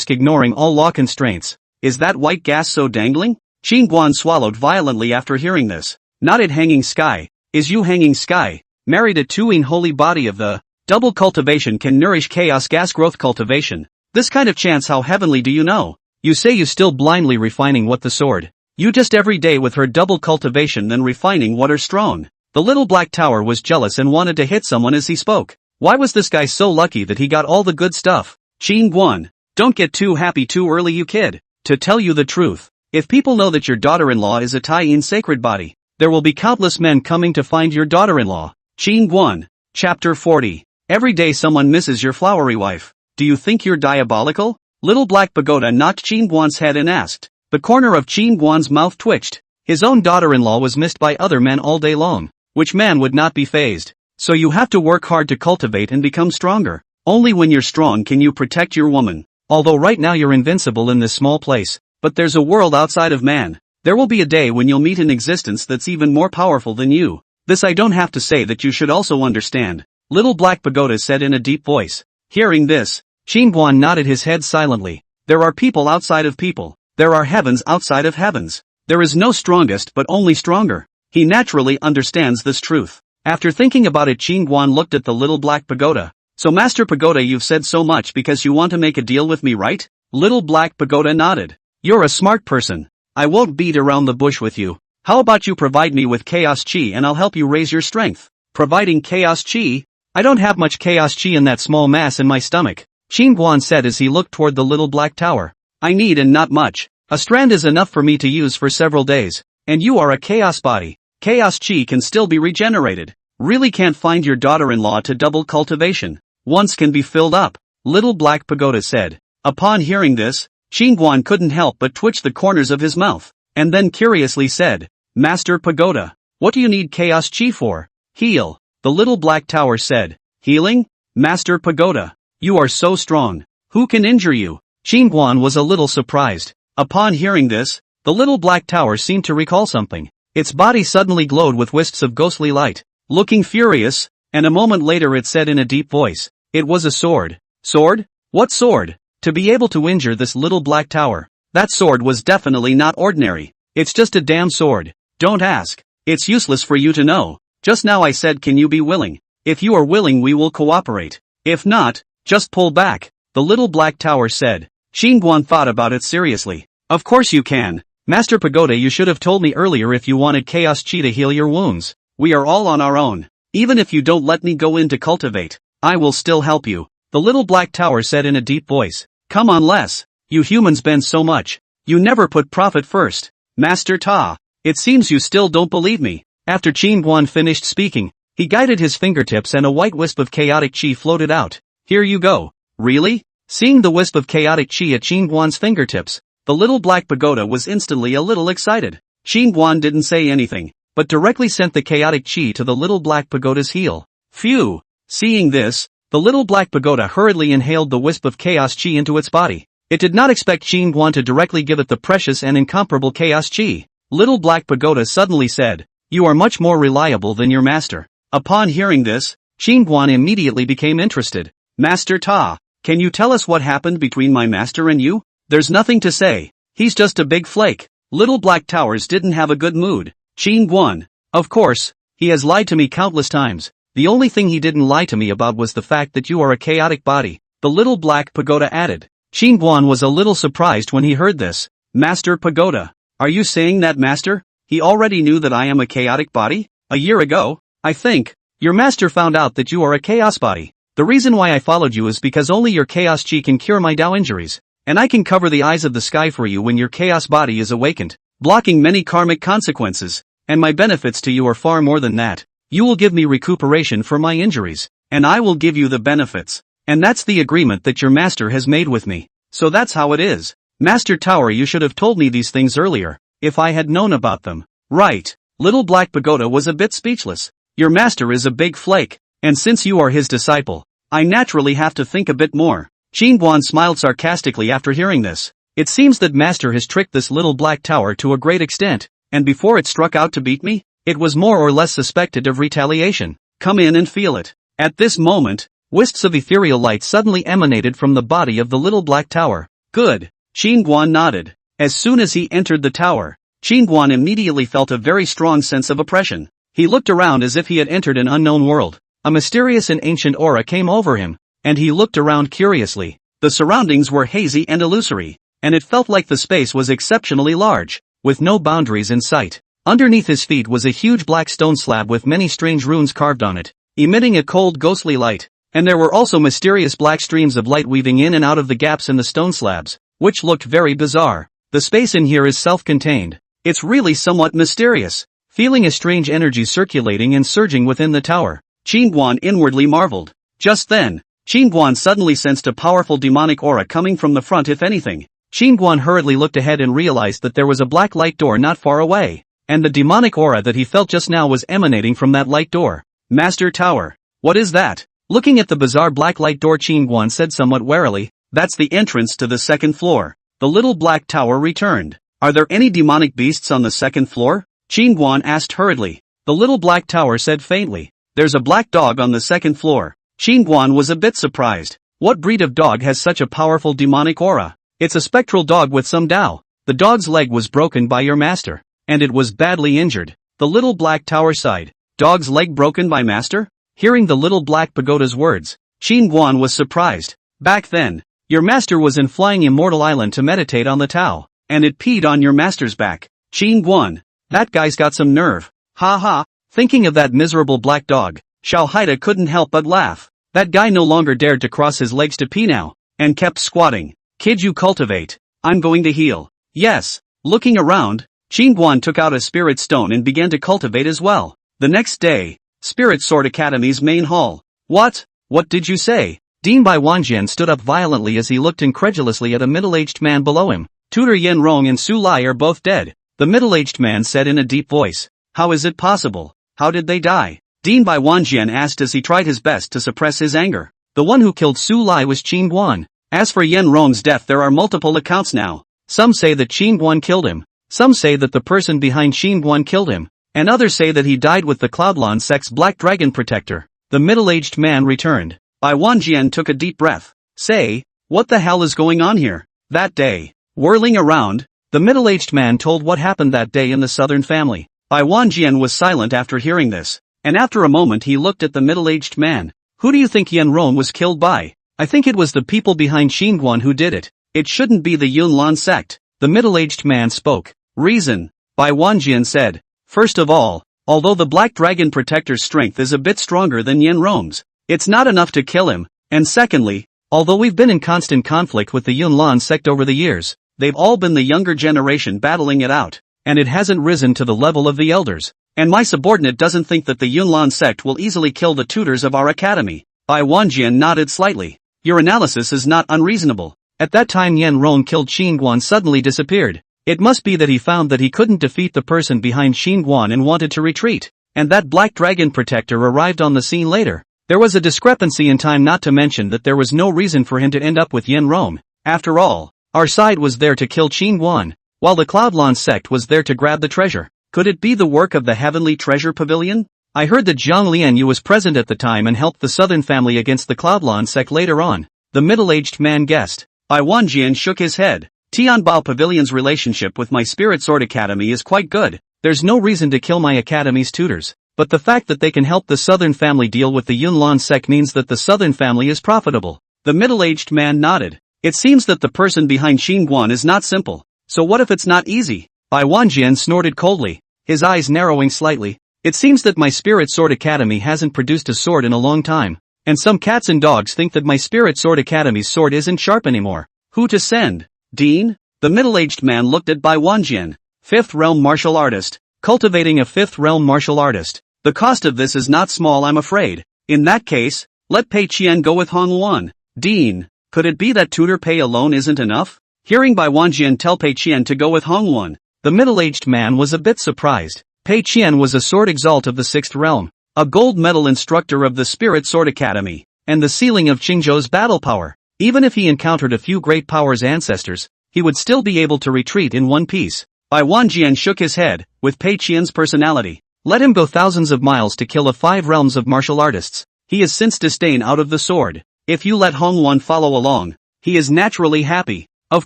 Ignoring all law constraints. Is that white gas so dangling? Qin Guan swallowed violently after hearing this. Nodded hanging sky. Is you hanging sky? Married a two-in holy body of the double cultivation can nourish chaos gas growth cultivation. This kind of chance how heavenly do you know? You say you still blindly refining what the sword. You just every day with her double cultivation then refining what her strong. The Little Black Tower was jealous and wanted to hit someone as he spoke. Why was this guy so lucky that he got all the good stuff? Qin Guan, don't get too happy too early you kid. To tell you the truth, if people know that your daughter-in-law is a Tai-Yin sacred body, there will be countless men coming to find your daughter-in-law. Qin Guan, Chapter 40. Every day someone misses your flowery wife. Do you think you're diabolical? Little Black Pagoda knocked Qin Guan's head and asked. The corner of Qin Guan's mouth twitched. His own daughter-in-law was missed by other men all day long. Which man would not be fazed? So you have to work hard to cultivate and become stronger. Only when you're strong can you protect your woman. Although right now you're invincible in this small place, but there's a world outside of man. There will be a day when you'll meet an existence that's even more powerful than you. This I don't have to say that you should also understand. Little Black Pagoda said in a deep voice. Hearing this, Qin Guan nodded his head silently. There are people outside of people. There are heavens outside of heavens. There is no strongest but only stronger. He naturally understands this truth. After thinking about it, Qin Guan looked at the Little Black Pagoda. So Master Pagoda, you've said so much because you want to make a deal with me, right? Little Black Pagoda nodded. You're a smart person. I won't beat around the bush with you. How about you provide me with chaos chi and I'll help you raise your strength? Providing chaos chi? I don't have much chaos chi in that small mass in my stomach, Qin Guan said as he looked toward the Little Black Tower. I need and not much. A strand is enough for me to use for several days. And you are a chaos body. Chaos chi can still be regenerated. Really can't find your daughter-in-law to double cultivation. Once can be filled up. Little Black Pagoda said. Upon hearing this, Qingguan couldn't help but twitch the corners of his mouth, and then curiously said, Master Pagoda, what do you need chaos chi for? Heal, the little black tower said. Healing? Master Pagoda, you are so strong. Who can injure you? Qingguan was a little surprised. Upon hearing this, the little black tower seemed to recall something. Its body suddenly glowed with wisps of ghostly light, looking furious, and a moment later it said in a deep voice, it was a sword. Sword? What sword? To be able to injure this little black tower. That sword was definitely not ordinary. It's just a damn sword. Don't ask. It's useless for you to know. Just now I said can you be willing? If you are willing we will cooperate. If not, just pull back, the little black tower said. Qingguan thought about it seriously. Of course you can. Master Pagoda, you should have told me earlier if you wanted chaos chi to heal your wounds. We are all on our own. Even if you don't let me go in to cultivate, I will still help you, the little black tower said in a deep voice. Come on Les. You humans bend so much. You never put profit first. Master Ta. It seems you still don't believe me. After Qingguan finished speaking, he guided his fingertips and a white wisp of chaotic chi floated out. Here you go. Really? Seeing the wisp of chaotic chi at Qingguan's fingertips, the little black pagoda was instantly a little excited. Qingguan didn't say anything, but directly sent the chaotic chi to the little black pagoda's heel. Phew! Seeing this, the little black pagoda hurriedly inhaled the wisp of chaos chi into its body. It did not expect Qingguan to directly give it the precious and incomparable chaos chi. Little black pagoda suddenly said, you are much more reliable than your master. Upon hearing this, Qingguan immediately became interested. Master Ta, can you tell us what happened between my master and you? There's nothing to say. He's just a big flake. Little Black Towers didn't have a good mood. Qingguan. Of course, he has lied to me countless times. The only thing he didn't lie to me about was the fact that you are a chaotic body, the little black pagoda added. Qingguan was a little surprised when he heard this. Master Pagoda. Are you saying that master? He already knew that I am a chaotic body? A year ago, I think, your master found out that you are a chaos body. The reason why I followed you is because only your chaos chi can cure my Dao injuries. And I can cover the eyes of the sky for you when your chaos body is awakened, blocking many karmic consequences, and my benefits to you are far more than that. You will give me recuperation for my injuries, and I will give you the benefits. And that's the agreement that your master has made with me. So that's how it is. Master Tower, you should have told me these things earlier, if I had known about them. Right. Little Black Pagoda was a bit speechless. Your master is a big flake, and since you are his disciple, I naturally have to think a bit more. Qingguan smiled sarcastically after hearing this. It seems that master has tricked this little black tower to a great extent, and before it struck out to beat me, it was more or less suspected of retaliation. Come in and feel it. At this moment, wisps of ethereal light suddenly emanated from the body of the little black tower. Good. Qingguan nodded. As soon as he entered the tower, Qingguan immediately felt a very strong sense of oppression. He looked around as if he had entered an unknown world. A mysterious and ancient aura came over him, and he looked around curiously. The surroundings were hazy and illusory, and it felt like the space was exceptionally large, with no boundaries in sight. Underneath his feet was a huge black stone slab with many strange runes carved on it, emitting a cold ghostly light, and there were also mysterious black streams of light weaving in and out of the gaps in the stone slabs, which looked very bizarre. The space in here is self-contained. It's really somewhat mysterious. Feeling a strange energy circulating and surging within the tower, Qingguan inwardly marveled. Just then, Qingguan suddenly sensed a powerful demonic aura coming from the front. If anything, Qingguan hurriedly looked ahead and realized that there was a black light door not far away, and the demonic aura that he felt just now was emanating from that light door. Master Tower, what is that? Looking at the bizarre black light door, Qingguan said somewhat warily, that's the entrance to the second floor. The little black tower returned. Are there any demonic beasts on the second floor? Qingguan asked hurriedly. The little black tower said faintly, there's a black dog on the second floor. Qingguan was a bit surprised. What breed of dog has such a powerful demonic aura? It's a spectral dog with some Dao. The dog's leg was broken by your master, and it was badly injured. The little black tower sighed. Dog's leg broken by master? Hearing the little black pagoda's words, Qingguan was surprised. Back then, your master was in Flying Immortal Island to meditate on the Tao, and it peed on your master's back. Qingguan, that guy's got some nerve. Ha ha. Thinking of that miserable black dog, Xiao Haida couldn't help but laugh. That guy no longer dared to cross his legs to pee now, and kept squatting. Kid, you cultivate. I'm going to heal. Yes. Looking around, Qingguan took out a spirit stone and began to cultivate as well. The next day, Spirit Sword Academy's main hall. What? What did you say? Dean Bai Wanjian stood up violently as he looked incredulously at a middle-aged man below him. Tutor Yen Rong and Su Lai are both dead, the middle-aged man said in a deep voice. How is it possible? How did they die? Dean Bai Wanjian asked as he tried his best to suppress his anger. The one who killed Su Lai was Qin Guan. As for Yen Rong's death, there are multiple accounts now. Some say that Qin Guan killed him. Some say that the person behind Qin Guan killed him. And others say that he died with the Cloudlon sect's Black Dragon Protector. The middle-aged man returned. Bai Wanjian took a deep breath. Say, what the hell is going on here? That day. Whirling around, the middle-aged man told what happened that day in the southern family. Bai Wanjian was silent after hearing this. And after a moment he looked at the middle-aged man. Who do you think Yen Rong was killed by? I think it was the people behind Qin Guan who did it. It shouldn't be the Yunlan sect. The middle-aged man spoke. Reason. Bai Wanjian said. First of all, although the Black Dragon Protector's strength is a bit stronger than Yen Rong's, it's not enough to kill him. And secondly, although we've been in constant conflict with the Yunlan sect over the years, they've all been the younger generation battling it out, and it hasn't risen to the level of the elders. And my subordinate doesn't think that the Yunlan sect will easily kill the tutors of our academy. Bai Wanjian nodded slightly. Your analysis is not unreasonable. At that time Yen Rong killed Qin Guan suddenly disappeared. It must be that he found that he couldn't defeat the person behind Qin Guan and wanted to retreat. And that Black Dragon Protector arrived on the scene later. There was a discrepancy in time, not to mention that there was no reason for him to end up with Yen Rong. After all, our side was there to kill Qin Guan, while the Cloudlon sect was there to grab the treasure. Could it be the work of the Heavenly Treasure Pavilion? I heard that Zhang Lianyu was present at the time and helped the southern family against the Cloudlon sect later on. The middle-aged man guessed. Bai Wanjian shook his head. Tianbao Pavilion's relationship with my Spirit Sword Academy is quite good. There's no reason to kill my academy's tutors. But the fact that they can help the southern family deal with the Yunlan sect means that the southern family is profitable. The middle-aged man nodded. It seems that the person behind Qin Guan is not simple. So what if it's not easy? Bai Wanjian snorted coldly, his eyes narrowing slightly. It seems that my Spirit Sword Academy hasn't produced a sword in a long time. And some cats and dogs think that my Spirit Sword Academy's sword isn't sharp anymore. Who to send? Dean? The middle-aged man looked at Bai Wanjian. Fifth realm martial artist. Cultivating a fifth realm martial artist. The cost of this is not small, I'm afraid. In that case, let Pei Qian go with Hong Wan. Dean, could it be that tutor pay alone isn't enough? Hearing Bai Wanjian tell Pei Qian to go with Hong Wan, the middle-aged man was a bit surprised. Pei Qian was a sword exalt of the sixth realm, a gold medal instructor of the Spirit Sword Academy, and the ceiling of Qingzhou's battle power. Even if he encountered a few great powers ancestors, he would still be able to retreat in one piece. Bai Wanjian shook his head. With Pei Qian's personality, let him go thousands of miles to kill 5 realms of martial artists. He is since disdain out of the sword. If you let Hong Wan follow along, he is naturally happy. Of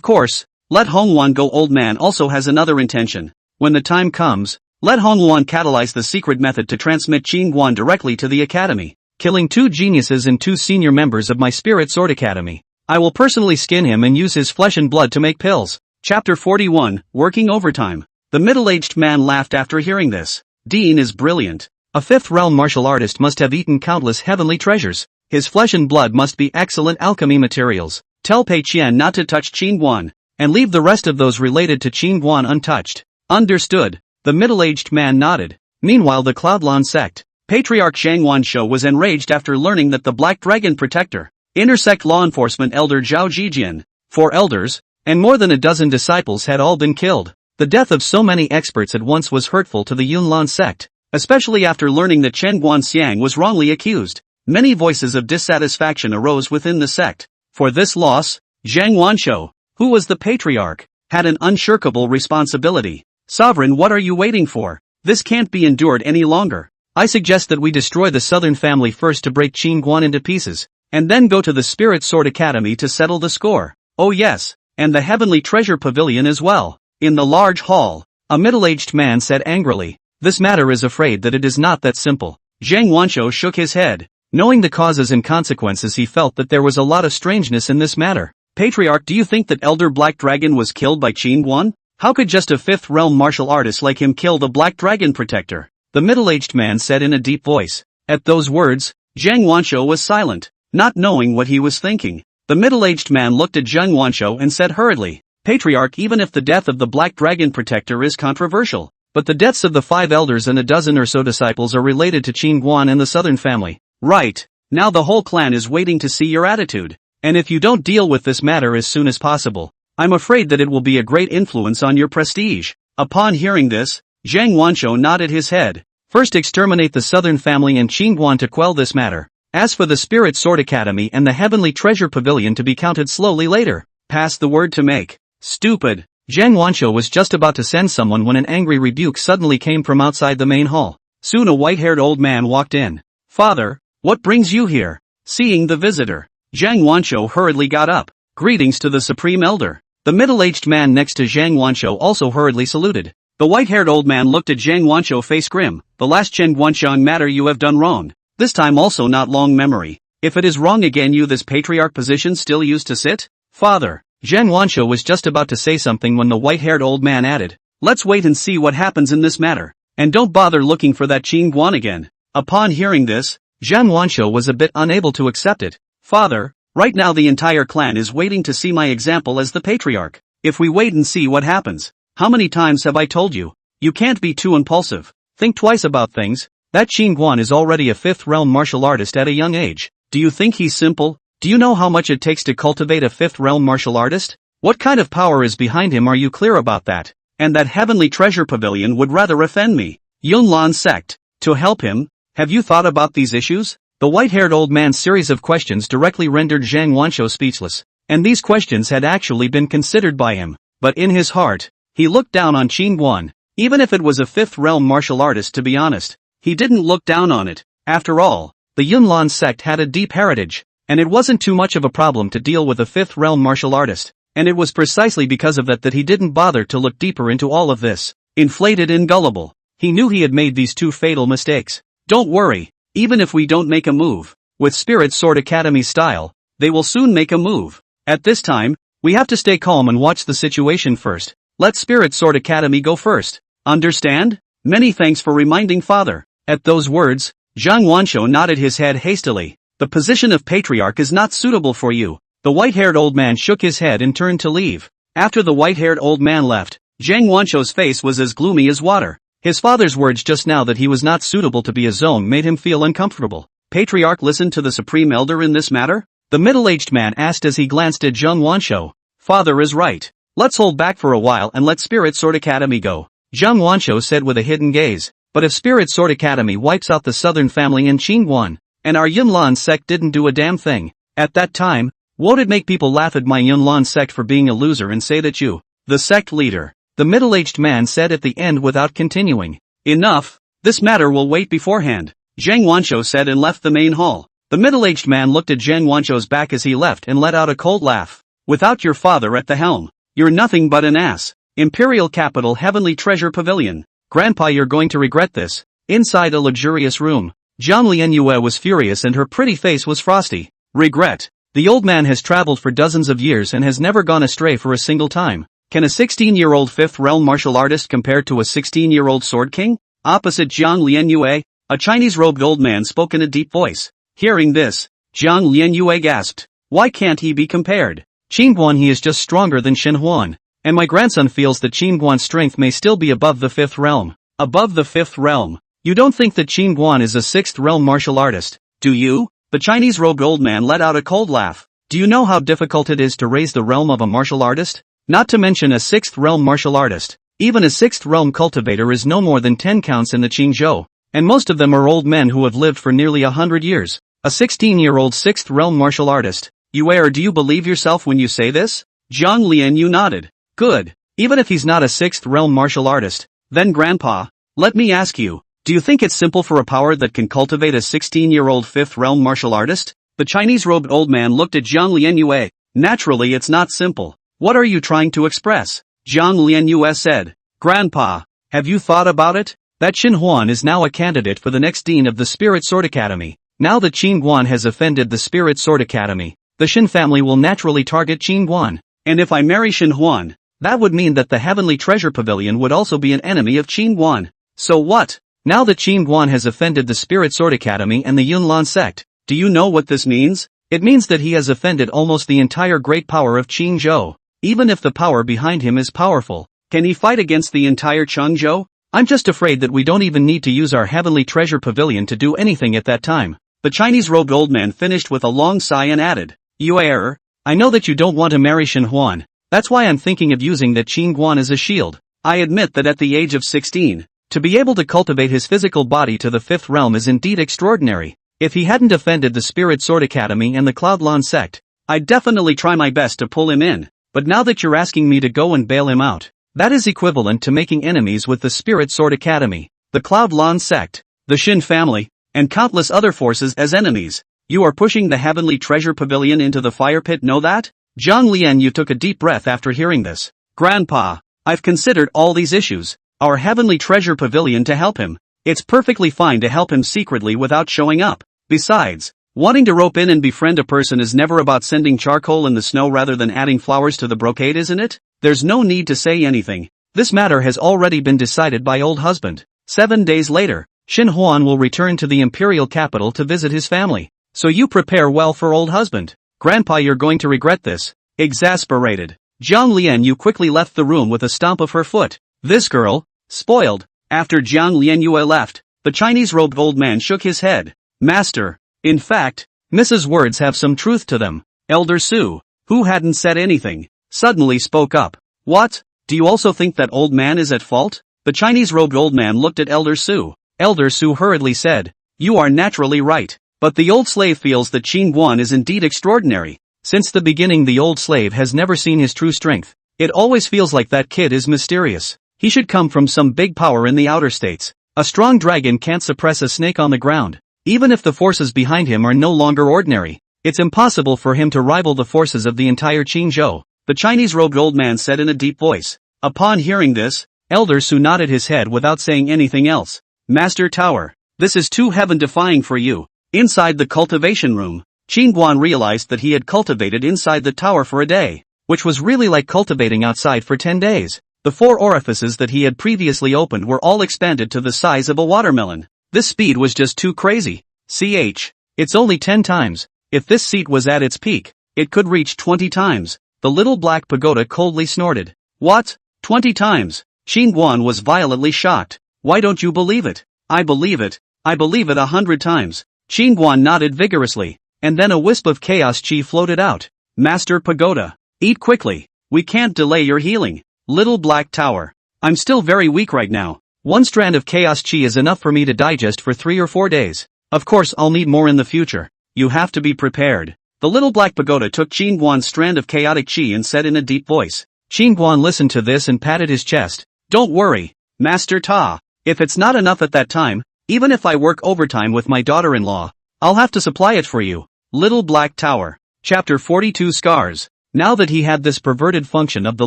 course, let Hong Wan go. Old man also has another intention. When the time comes, let Hong Wan catalyze the secret method to transmit Qin Guan directly to the academy, killing 2 geniuses and 2 senior members of my Spirit Sword Academy. I will personally skin him and use his flesh and blood to make pills. Chapter 41, Working Overtime. The middle-aged man laughed after hearing this. Dean is brilliant. A fifth realm martial artist must have eaten countless heavenly treasures. His flesh and blood must be excellent alchemy materials. Tell Pei Qian not to touch Qin Guan, and leave the rest of those related to Qin Guan untouched. Understood. The middle-aged man nodded. Meanwhile, the Cloudlon sect. Patriarch Zhang Wanshou was enraged after learning that the Black Dragon Protector, intersect law enforcement elder Zhao Jijian, 4 elders, and more than a dozen disciples had all been killed. The death of so many experts at once was hurtful to the Yunlan sect, especially after learning that Chen Guanxiang was wrongly accused. Many voices of dissatisfaction arose within the sect. For this loss, Zhang Wanshou, who was the patriarch, had an unshirkable responsibility. Sovereign, what are you waiting for? This can't be endured any longer. I suggest that we destroy the southern family first to break Qin Guan into pieces, and then go to the Spirit Sword Academy to settle the score. Oh yes, and the Heavenly Treasure Pavilion as well. In the large hall, a middle-aged man said angrily, this matter is afraid that it is not that simple. Zhang Wanshou shook his head. Knowing the causes and consequences, he felt that there was a lot of strangeness in this matter. Patriarch, do you think that Elder Black Dragon was killed by Qin Guan? How could just a fifth realm martial artist like him kill the Black Dragon Protector? The middle-aged man said in a deep voice. At those words, Zhang Wanshou was silent, not knowing what he was thinking. The middle-aged man looked at Zhang Wanshou and said hurriedly, Patriarch, even if the death of the Black Dragon Protector is controversial, But the deaths of the 5 elders and a dozen or so disciples are related to Qin Guan and the southern family. Right. Now the whole clan is waiting to see your attitude. And if you don't deal with this matter as soon as possible, I'm afraid that it will be a great influence on your prestige. Upon hearing this, Zhang Wanshou nodded his head. First exterminate the southern family and Qin Guan to quell this matter. As for the Spirit Sword Academy and the Heavenly Treasure Pavilion to be counted slowly later, pass the word to make. Stupid. Zhang Wanshou was just about to send someone when an angry rebuke suddenly came from outside the main hall. Soon a white-haired old man walked in. Father, what brings you here? Seeing the visitor, Zhang Wanshou hurriedly got up. Greetings to the Supreme Elder. The middle-aged man next to Zhang Wanshou also hurriedly saluted. The white-haired old man looked at Zhang Wanshou face grim. The last Chen Guanxiang matter you have done wrong. This time also not long memory. If it is wrong again you this patriarch position still used to sit? Father. Zhang Wanshou was just about to say something when the white-haired old man added, let's wait and see what happens in this matter. And don't bother looking for that Qin Guan again. Upon hearing this, Zhang Wanshou was a bit unable to accept it. Father, right now the entire clan is waiting to see my example as the patriarch. If we wait and see what happens, how many times have I told you? You can't be too impulsive. Think twice about things. That Qin Guan is already a 5th realm martial artist at a young age. Do you think he's simple? Do you know how much it takes to cultivate a 5th realm martial artist? What kind of power is behind him? Are you clear about that? And that Heavenly Treasure Pavilion would rather offend me. Yunlan sect. To help him, have you thought about these issues? The white-haired old man's series of questions directly rendered Zhang Wanshou speechless. And these questions had actually been considered by him. But in his heart, he looked down on Qin Guan. Even if it was a 5th realm martial artist, to be honest, he didn't look down on it. After all, the Yunlan sect had a deep heritage. And it wasn't too much of a problem to deal with a 5th realm martial artist, and it was precisely because of that he didn't bother to look deeper into all of this. Inflated and gullible, he knew he had made these 2 fatal mistakes. Don't worry, even if we don't make a move, with Spirit Sword Academy style, they will soon make a move. At this time, we have to stay calm and watch the situation first. Let Spirit Sword Academy go first. Understand? Many thanks for reminding father. At those words, Zhang Wanshou nodded his head hastily. The position of patriarch is not suitable for you. The white-haired old man shook his head and turned to leave. After the white-haired old man left, Zhang Wanshou's face was as gloomy as water. His father's words just now that he was not suitable to be a zone made him feel uncomfortable. Patriarch listened to the Supreme Elder in this matter? The middle-aged man asked as he glanced at Zhang Wanshou. Father is right. Let's hold back for a while and let Spirit Sword Academy go. Zhang Wanshou said with a hidden gaze. But if Spirit Sword Academy wipes out the southern family in Qin Guan, and our Yunlan sect didn't do a damn thing, at that time, won't it make people laugh at my Yunlan sect for being a loser and say that you, the sect leader, the middle-aged man said at the end without continuing. Enough, this matter will wait beforehand, Zhang Wanshou said and left the main hall. The middle-aged man looked at Zhang Wanshou's back as he left and let out a cold laugh. Without your father at the helm, you're nothing but an ass. Imperial Capital Heavenly Treasure Pavilion. Grandpa, you're going to regret this. Inside a luxurious room, Zhang Lianyue was furious and her pretty face was frosty. Regret. The old man has traveled for dozens of years and has never gone astray for a single time. Can a 16-year-old 5th realm martial artist compare to a 16-year-old sword king? Opposite Zhang Lianyue, a Chinese-robed old man spoke in a deep voice. Hearing this, Zhang Lianyue gasped. Why can't he be compared? Qin Guan, he is just stronger than Shen Huan. And my grandson feels that Qin Guan's strength may still be above the 5th realm. Above the 5th realm? You don't think that Qin Guan is a 6th realm martial artist, do you? The Chinese-robed old man let out a cold laugh. Do you know how difficult it is to raise the realm of a martial artist? Not to mention a 6th realm martial artist. Even a 6th realm cultivator is no more than 10 counts in the Qingzhou. And most of them are old men who have lived for nearly 100 years. A 16-year-old 6th realm martial artist. Do you believe yourself when you say this? Zhang Lianyue nodded. Good. Even if he's not a 6th realm martial artist, then Grandpa, let me ask you, do you think it's simple for a power that can cultivate a 16-year-old 5th realm martial artist? The Chinese-robed old man looked at Zhang Lianyue. Naturally it's not simple. What are you trying to express? Zhang Lianyue said. Grandpa, have you thought about it? That Shen Huan is now a candidate for the next dean of the Spirit Sword Academy. Now that Qin Guan has offended the Spirit Sword Academy, the Shen family will naturally target Qin Guan. And if I marry Shen Huan, that would mean that the Heavenly Treasure Pavilion would also be an enemy of Qin Guan. So what? Now that Qin Guan has offended the Spirit Sword Academy and the Yunlan sect, do you know what this means? It means that he has offended almost the entire great power of Qingzhou. Even if the power behind him is powerful, can he fight against the entire Chengzhou? I'm just afraid that we don't even need to use our heavenly treasure pavilion to do anything at that time. The Chinese-robed old man finished with a long sigh and added, You error. I know that you don't want to marry Shen Huan. That's why I'm thinking of using that Qing Guan as a shield. I admit that at the age of 16, to be able to cultivate his physical body to the fifth realm is indeed extraordinary. If he hadn't offended the Spirit Sword Academy and the Cloudlon sect, I'd definitely try my best to pull him in. But now that you're asking me to go and bail him out, that is equivalent to making enemies with the Spirit Sword Academy, the Cloudlon sect, the Shin family, and countless other forces as enemies. You are pushing the Heavenly Treasure Pavilion into the fire pit, know that? Zhang Lianyu took a deep breath after hearing this. Grandpa, I've considered all these issues. Our Heavenly Treasure Pavilion to help him. It's perfectly fine to help him secretly without showing up. Besides, wanting to rope in and befriend a person is never about sending charcoal in the snow rather than adding flowers to the brocade, isn't it? There's no need to say anything. This matter has already been decided by old husband. 7 days later, Shen Huan will return to the imperial capital to visit his family. So you prepare well for old husband. Grandpa, you're going to regret this. Exasperated, Zhang Lianyu quickly left the room with a stomp of her foot. This girl, spoiled. After Zhang Lianyu left, the Chinese-robed old man shook his head. Master, in fact, Mrs. Words have some truth to them. Elder Su, who hadn't said anything, suddenly spoke up. What? Do you also think that old man is at fault? The Chinese-robed old man looked at Elder Su. Elder Su hurriedly said, You are naturally right. But the old slave feels that Qing Guan is indeed extraordinary. Since the beginning the old slave has never seen his true strength. It always feels like that kid is mysterious. He should come from some big power in the outer states. A strong dragon can't suppress a snake on the ground. Even if the forces behind him are no longer ordinary, it's impossible for him to rival the forces of the entire Qingzhou, the Chinese-robed old man said in a deep voice. Upon hearing this, Elder Su nodded his head without saying anything else. Master Tower, this is too heaven-defying for you. Inside the cultivation room, Qing Guan realized that he had cultivated inside the tower for a day, which was really like cultivating outside for 10 days. The 4 orifices that he had previously opened were all expanded to the size of a watermelon. This speed was just too crazy. It's only 10 times. If this seat was at its peak, it could reach 20 times. The little black pagoda coldly snorted. What? 20 times? Qing Guan was violently shocked. Why don't you believe it? I believe it. I believe it 100 times. Qing Guan nodded vigorously, and then a wisp of chaos chi floated out. Master Pagoda, eat quickly. We can't delay your healing. Little Black Tower, I'm still very weak right now. 1 strand of chaos chi is enough for me to digest for 3 or 4 days. Of course I'll need more in the future. You have to be prepared. The little black pagoda took Qing Guan's strand of chaotic chi and said in a deep voice. Qing Guan listened to this and patted his chest. Don't worry, Master Ta. If it's not enough at that time, even if I work overtime with my daughter-in-law, I'll have to supply it for you. Little Black Tower. Chapter 42 Scars. Now that he had this perverted function of the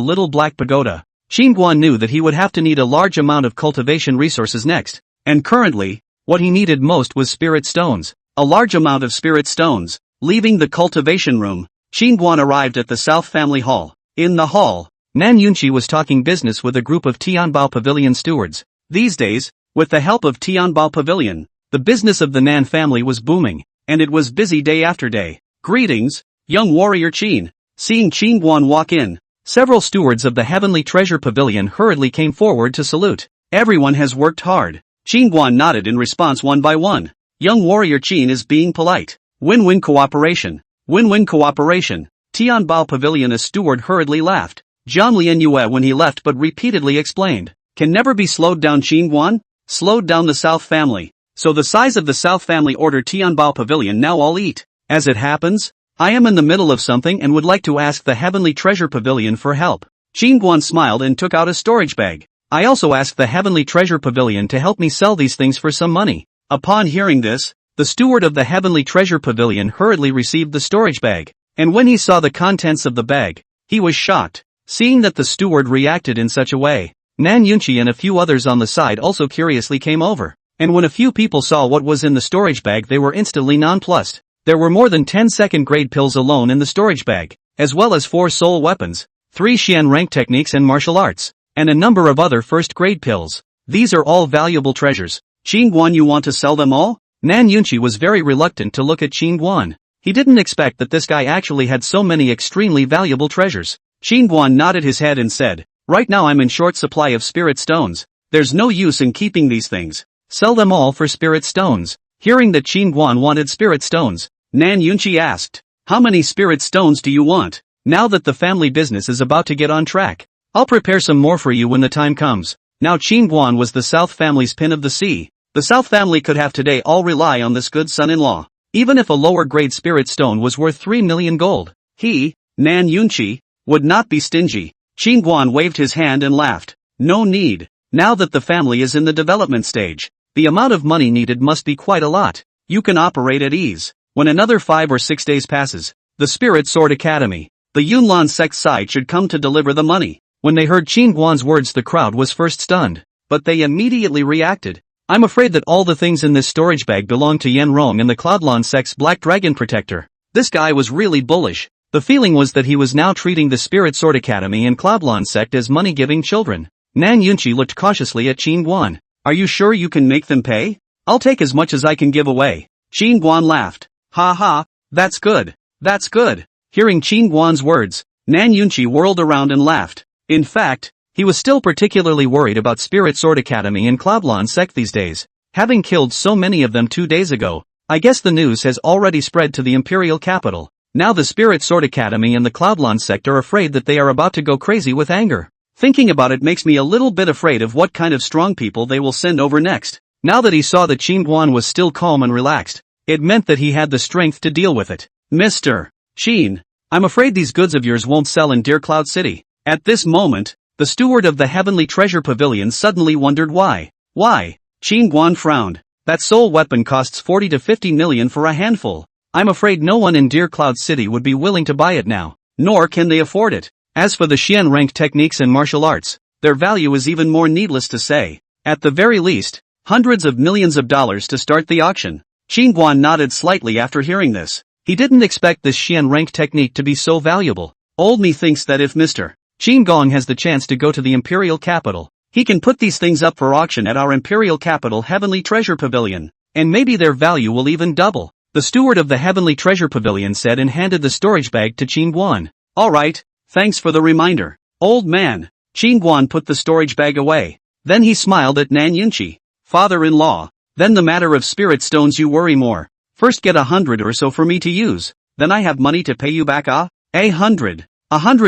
little black pagoda, Qing Guan knew that he would have to need a large amount of cultivation resources next. And currently, what he needed most was spirit stones. A large amount of spirit stones. Leaving the cultivation room, Qing Guan arrived at the South Family Hall. In the hall, Nan Yunqi was talking business with a group of Tianbao Pavilion stewards. These days, with the help of Tianbao Pavilion, the business of the Nan family was booming, and it was busy day after day. Greetings, young warrior Qin. Seeing Qing Guan walk in, several stewards of the Heavenly Treasure Pavilion hurriedly came forward to salute. Everyone has worked hard. Qing Guan nodded in response one by one. Young warrior Qin is being polite. Win-win cooperation. Win-win cooperation. Tianbao Pavilion. A steward hurriedly laughed. Zhang Lianyue when he left but repeatedly explained. Can never be slowed down. Qing Guan? Slowed down the South family. So the size of the South family ordered Tianbao Pavilion. Now I'll eat. As it happens, I am in the middle of something and would like to ask the Heavenly Treasure Pavilion for help. Qing Guan smiled and took out a storage bag. I also asked the Heavenly Treasure Pavilion to help me sell these things for some money. Upon hearing this, the steward of the Heavenly Treasure Pavilion hurriedly received the storage bag, and when he saw the contents of the bag, he was shocked. Seeing that the steward reacted in such a way, Nan Yunqi and a few others on the side also curiously came over, and when a few people saw what was in the storage bag they were instantly nonplussed. There were more than 10 second-grade pills alone in the storage bag, as well as 4 soul weapons, 3 Xian rank techniques and martial arts, and a number of other first-grade pills. These are all valuable treasures. Qing Guan, you want to sell them all? Nan Yunqi was very reluctant to look at Qing Guan. He didn't expect that this guy actually had so many extremely valuable treasures. Qing Guan nodded his head and said, right now I'm in short supply of spirit stones. There's no use in keeping these things. Sell them all for spirit stones. Hearing that Qin Guan wanted spirit stones, Nan Yunqi asked, how many spirit stones do you want? Now that the family business is about to get on track, I'll prepare some more for you when the time comes. Now Qin Guan was the South family's pin of the sea. The South family could have today all rely on this good son-in-law. Even if a lower grade spirit stone was worth 3 million gold, he, Nan Yunqi, would not be stingy. Qin Guan waved his hand and laughed. No need. Now that the family is in the development stage, the amount of money needed must be quite a lot. You can operate at ease. When another 5 or 6 days passes, the Spirit Sword Academy, the Yunlan sect side should come to deliver the money. When they heard Qin Guan's words, the crowd was first stunned, but they immediately reacted. I'm afraid that all the things in this storage bag belong to Yan Rong and the Cloudlon sect's Black Dragon Protector. This guy was really bullish. The feeling was that he was now treating the Spirit Sword Academy and Cloudlon sect as money-giving children. Nan Yunqi looked cautiously at Qin Guan. Are you sure you can make them pay? I'll take as much as I can give away. Qin Guan laughed. Ha ha, that's good. That's good. Hearing Qin Guan's words, Nan Yunqi whirled around and laughed. In fact, he was still particularly worried about Spirit Sword Academy and Cloudlon sect these days. Having killed so many of them 2 days ago, I guess the news has already spread to the imperial capital. Now the Spirit Sword Academy and the Cloudlon sect are afraid that they are about to go crazy with anger. Thinking about it makes me a little bit afraid of what kind of strong people they will send over next. Now that he saw that Qin Guan was still calm and relaxed, it meant that he had the strength to deal with it. Mr. Qin, I'm afraid these goods of yours won't sell in Deer Cloud City. At this moment, the steward of the Heavenly Treasure Pavilion suddenly wondered why. Why? Qin Guan frowned. That soul weapon costs 40 to 50 million for a handful. I'm afraid no one in Deer Cloud City would be willing to buy it now, nor can they afford it. As for the Xian rank techniques and martial arts, their value is even more needless to say. At the very least, hundreds of millions of dollars to start the auction. Qin Guan nodded slightly after hearing this. He didn't expect this Xian rank technique to be so valuable. Old me thinks that if Mr. Qin Gong has the chance to go to the imperial capital, he can put these things up for auction at our imperial capital Heavenly Treasure Pavilion, and maybe their value will even double. The steward of the Heavenly Treasure Pavilion said and handed the storage bag to Qin Guan. Alright, thanks for the reminder, old man. Qin Guan put the storage bag away. Then he smiled at Nan Yunqi. Father-in-law, then the matter of spirit stones you worry more. First get 100 or so for me to use, then I have money to pay you back. 100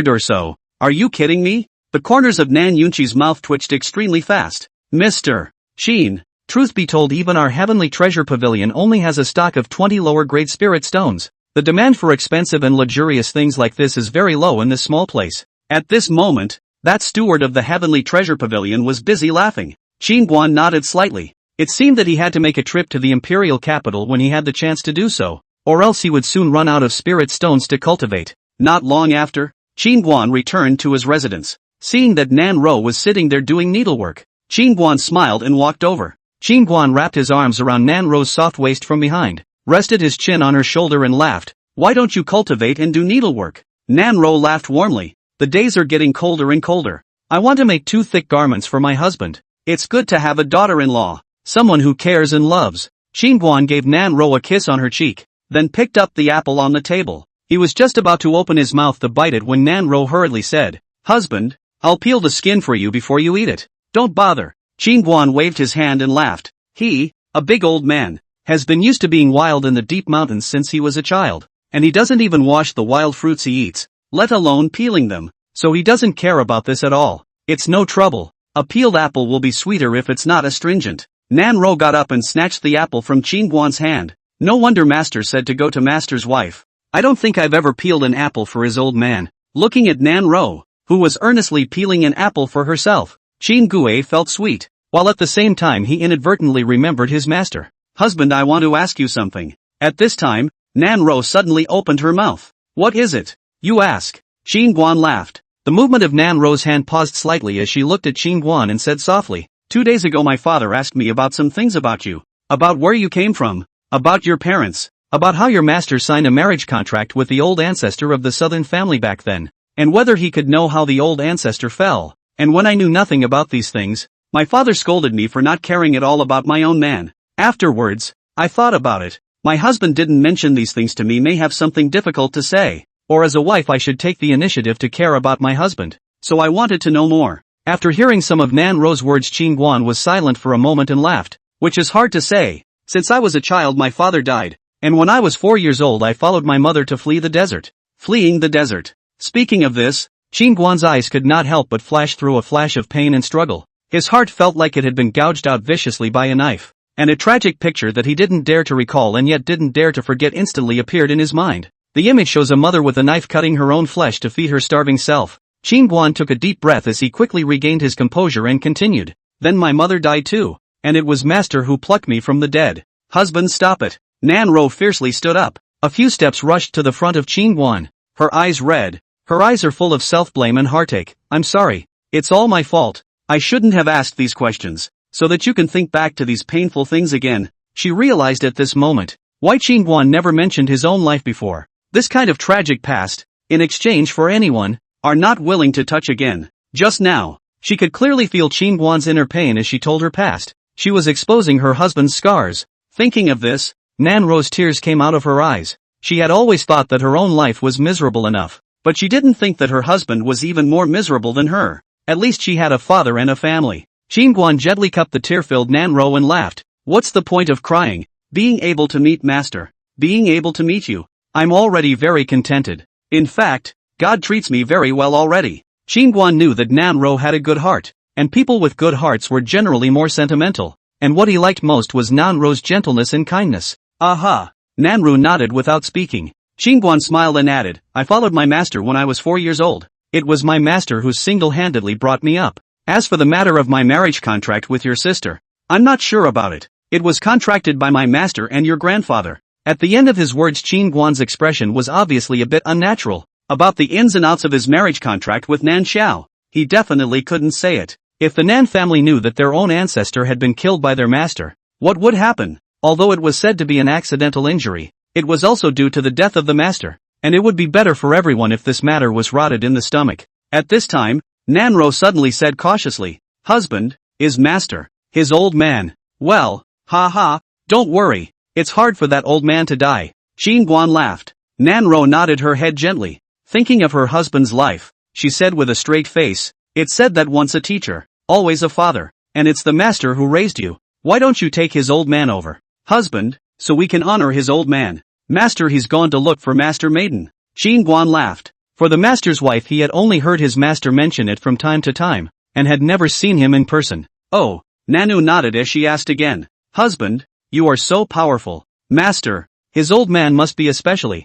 or so. Are you kidding me? The corners of Nan Yunqi's mouth twitched extremely fast. Mr. Qin, truth be told, even our Heavenly Treasure Pavilion only has a stock of 20 lower grade spirit stones. The demand for expensive and luxurious things like this is very low in this small place. At this moment, that steward of the Heavenly Treasure Pavilion was busy laughing. Qin Guan nodded slightly. It seemed that he had to make a trip to the imperial capital when he had the chance to do so, or else he would soon run out of spirit stones to cultivate. Not long after, Qin Guan returned to his residence. Seeing that Nan Ro was sitting there doing needlework, Qin Guan smiled and walked over. Qin Guan wrapped his arms around Nan Ro's soft waist from behind, rested his chin on her shoulder and laughed. Why don't you cultivate and do needlework? Nan Ro laughed warmly. The days are getting colder and colder. I want to make 2 thick garments for my husband. It's good to have a daughter-in-law, someone who cares and loves. Qin Guan gave Nan Ro a kiss on her cheek, then picked up the apple on the table. He was just about to open his mouth to bite it when Nan Ro hurriedly said, Husband, I'll peel the skin for you before you eat it. Don't bother. Qin Guan waved his hand and laughed. He, a big old man, has been used to being wild in the deep mountains since he was a child, and he doesn't even wash the wild fruits he eats, let alone peeling them, so he doesn't care about this at all. It's no trouble. A peeled apple will be sweeter if it's not astringent. Nan Ro got up and snatched the apple from Qin Guan's hand. No wonder Master said to go to Master's wife. I don't think I've ever peeled an apple for his old man. Looking at Nan Ro, who was earnestly peeling an apple for herself, Qin Gui felt sweet, while at the same time he inadvertently remembered his master. Husband, I want to ask you something. At this time, Nan Ro suddenly opened her mouth. What is it? You ask. Qin Guan laughed. The movement of Nan Ro's hand paused slightly as she looked at Qin Guan and said softly, 2 days ago my father asked me about some things about you. About where you came from. About your parents. About how your master signed a marriage contract with the old ancestor of the southern family back then. And whether he could know how the old ancestor fell. And when I knew nothing about these things, my father scolded me for not caring at all about my own man. Afterwards, I thought about it. My husband didn't mention these things to me, may have something difficult to say. Or as a wife I should take the initiative to care about my husband. So I wanted to know more. After hearing some of Nan Ro's words, Qin Guan was silent for a moment and laughed, which is hard to say. Since I was a child my father died, and when I was 4 years old I followed my mother to flee the desert. Fleeing the desert. Speaking of this, Qin Guan's eyes could not help but flash through a flash of pain and struggle. His heart felt like it had been gouged out viciously by a knife, and a tragic picture that he didn't dare to recall and yet didn't dare to forget instantly appeared in his mind. The image shows a mother with a knife cutting her own flesh to feed her starving self. Qin Guan took a deep breath as he quickly regained his composure and continued. Then my mother died too, and it was master who plucked me from the dead. Husband, stop it. Nan Ro fiercely stood up. A few steps rushed to the front of Qin Guan. Her eyes red. Her eyes are full of self-blame and heartache. I'm sorry. It's all my fault. I shouldn't have asked these questions, so that you can think back to these painful things again. She realized at this moment why Qin Guan never mentioned his own life before. This kind of tragic past, in exchange for anyone, are not willing to touch again. Just now, she could clearly feel Qin Guan's inner pain as she told her past. She was exposing her husband's scars. Thinking of this, Nan Ro's tears came out of her eyes. She had always thought that her own life was miserable enough, but she didn't think that her husband was even more miserable than her. At least she had a father and a family. Qin Guan gently cupped the tear-filled Nan Ro and laughed. What's the point of crying? Being able to meet master. Being able to meet you. I'm already very contented. In fact, God treats me very well already. Qin Guan knew that Nan Ro had a good heart, and people with good hearts were generally more sentimental, and what he liked most was Nan Ro's gentleness and kindness. Aha! Nan Ro nodded without speaking. Qin Guan smiled and added, I followed my master when I was 4 years old. It was my master who single-handedly brought me up. As for the matter of my marriage contract with your sister, I'm not sure about it. It was contracted by my master and your grandfather. At the end of his words, Qin Guan's expression was obviously a bit unnatural. About the ins and outs of his marriage contract with Nan Xiao, he definitely couldn't say it. If the Nan family knew that their own ancestor had been killed by their master, what would happen? Although it was said to be an accidental injury, it was also due to the death of the master, and it would be better for everyone if this matter was rotted in the stomach. At this time, Nan Ro suddenly said cautiously, Husband, is master, his old man. Well, don't worry, it's hard for that old man to die. Qin Guan laughed. Nan Ro nodded her head gently. Thinking of her husband's life, she said with a straight face, it's said that once a teacher, always a father, and it's the master who raised you. Why don't you take his old man over, husband, so we can honor his old man? Master, he's gone to look for Master Maiden. Qin Guan laughed. For the master's wife, he had only heard his master mention it from time to time, and had never seen him in person. Oh, Nanu nodded as she asked again, Husband, you are so powerful. Master, his old man must be especially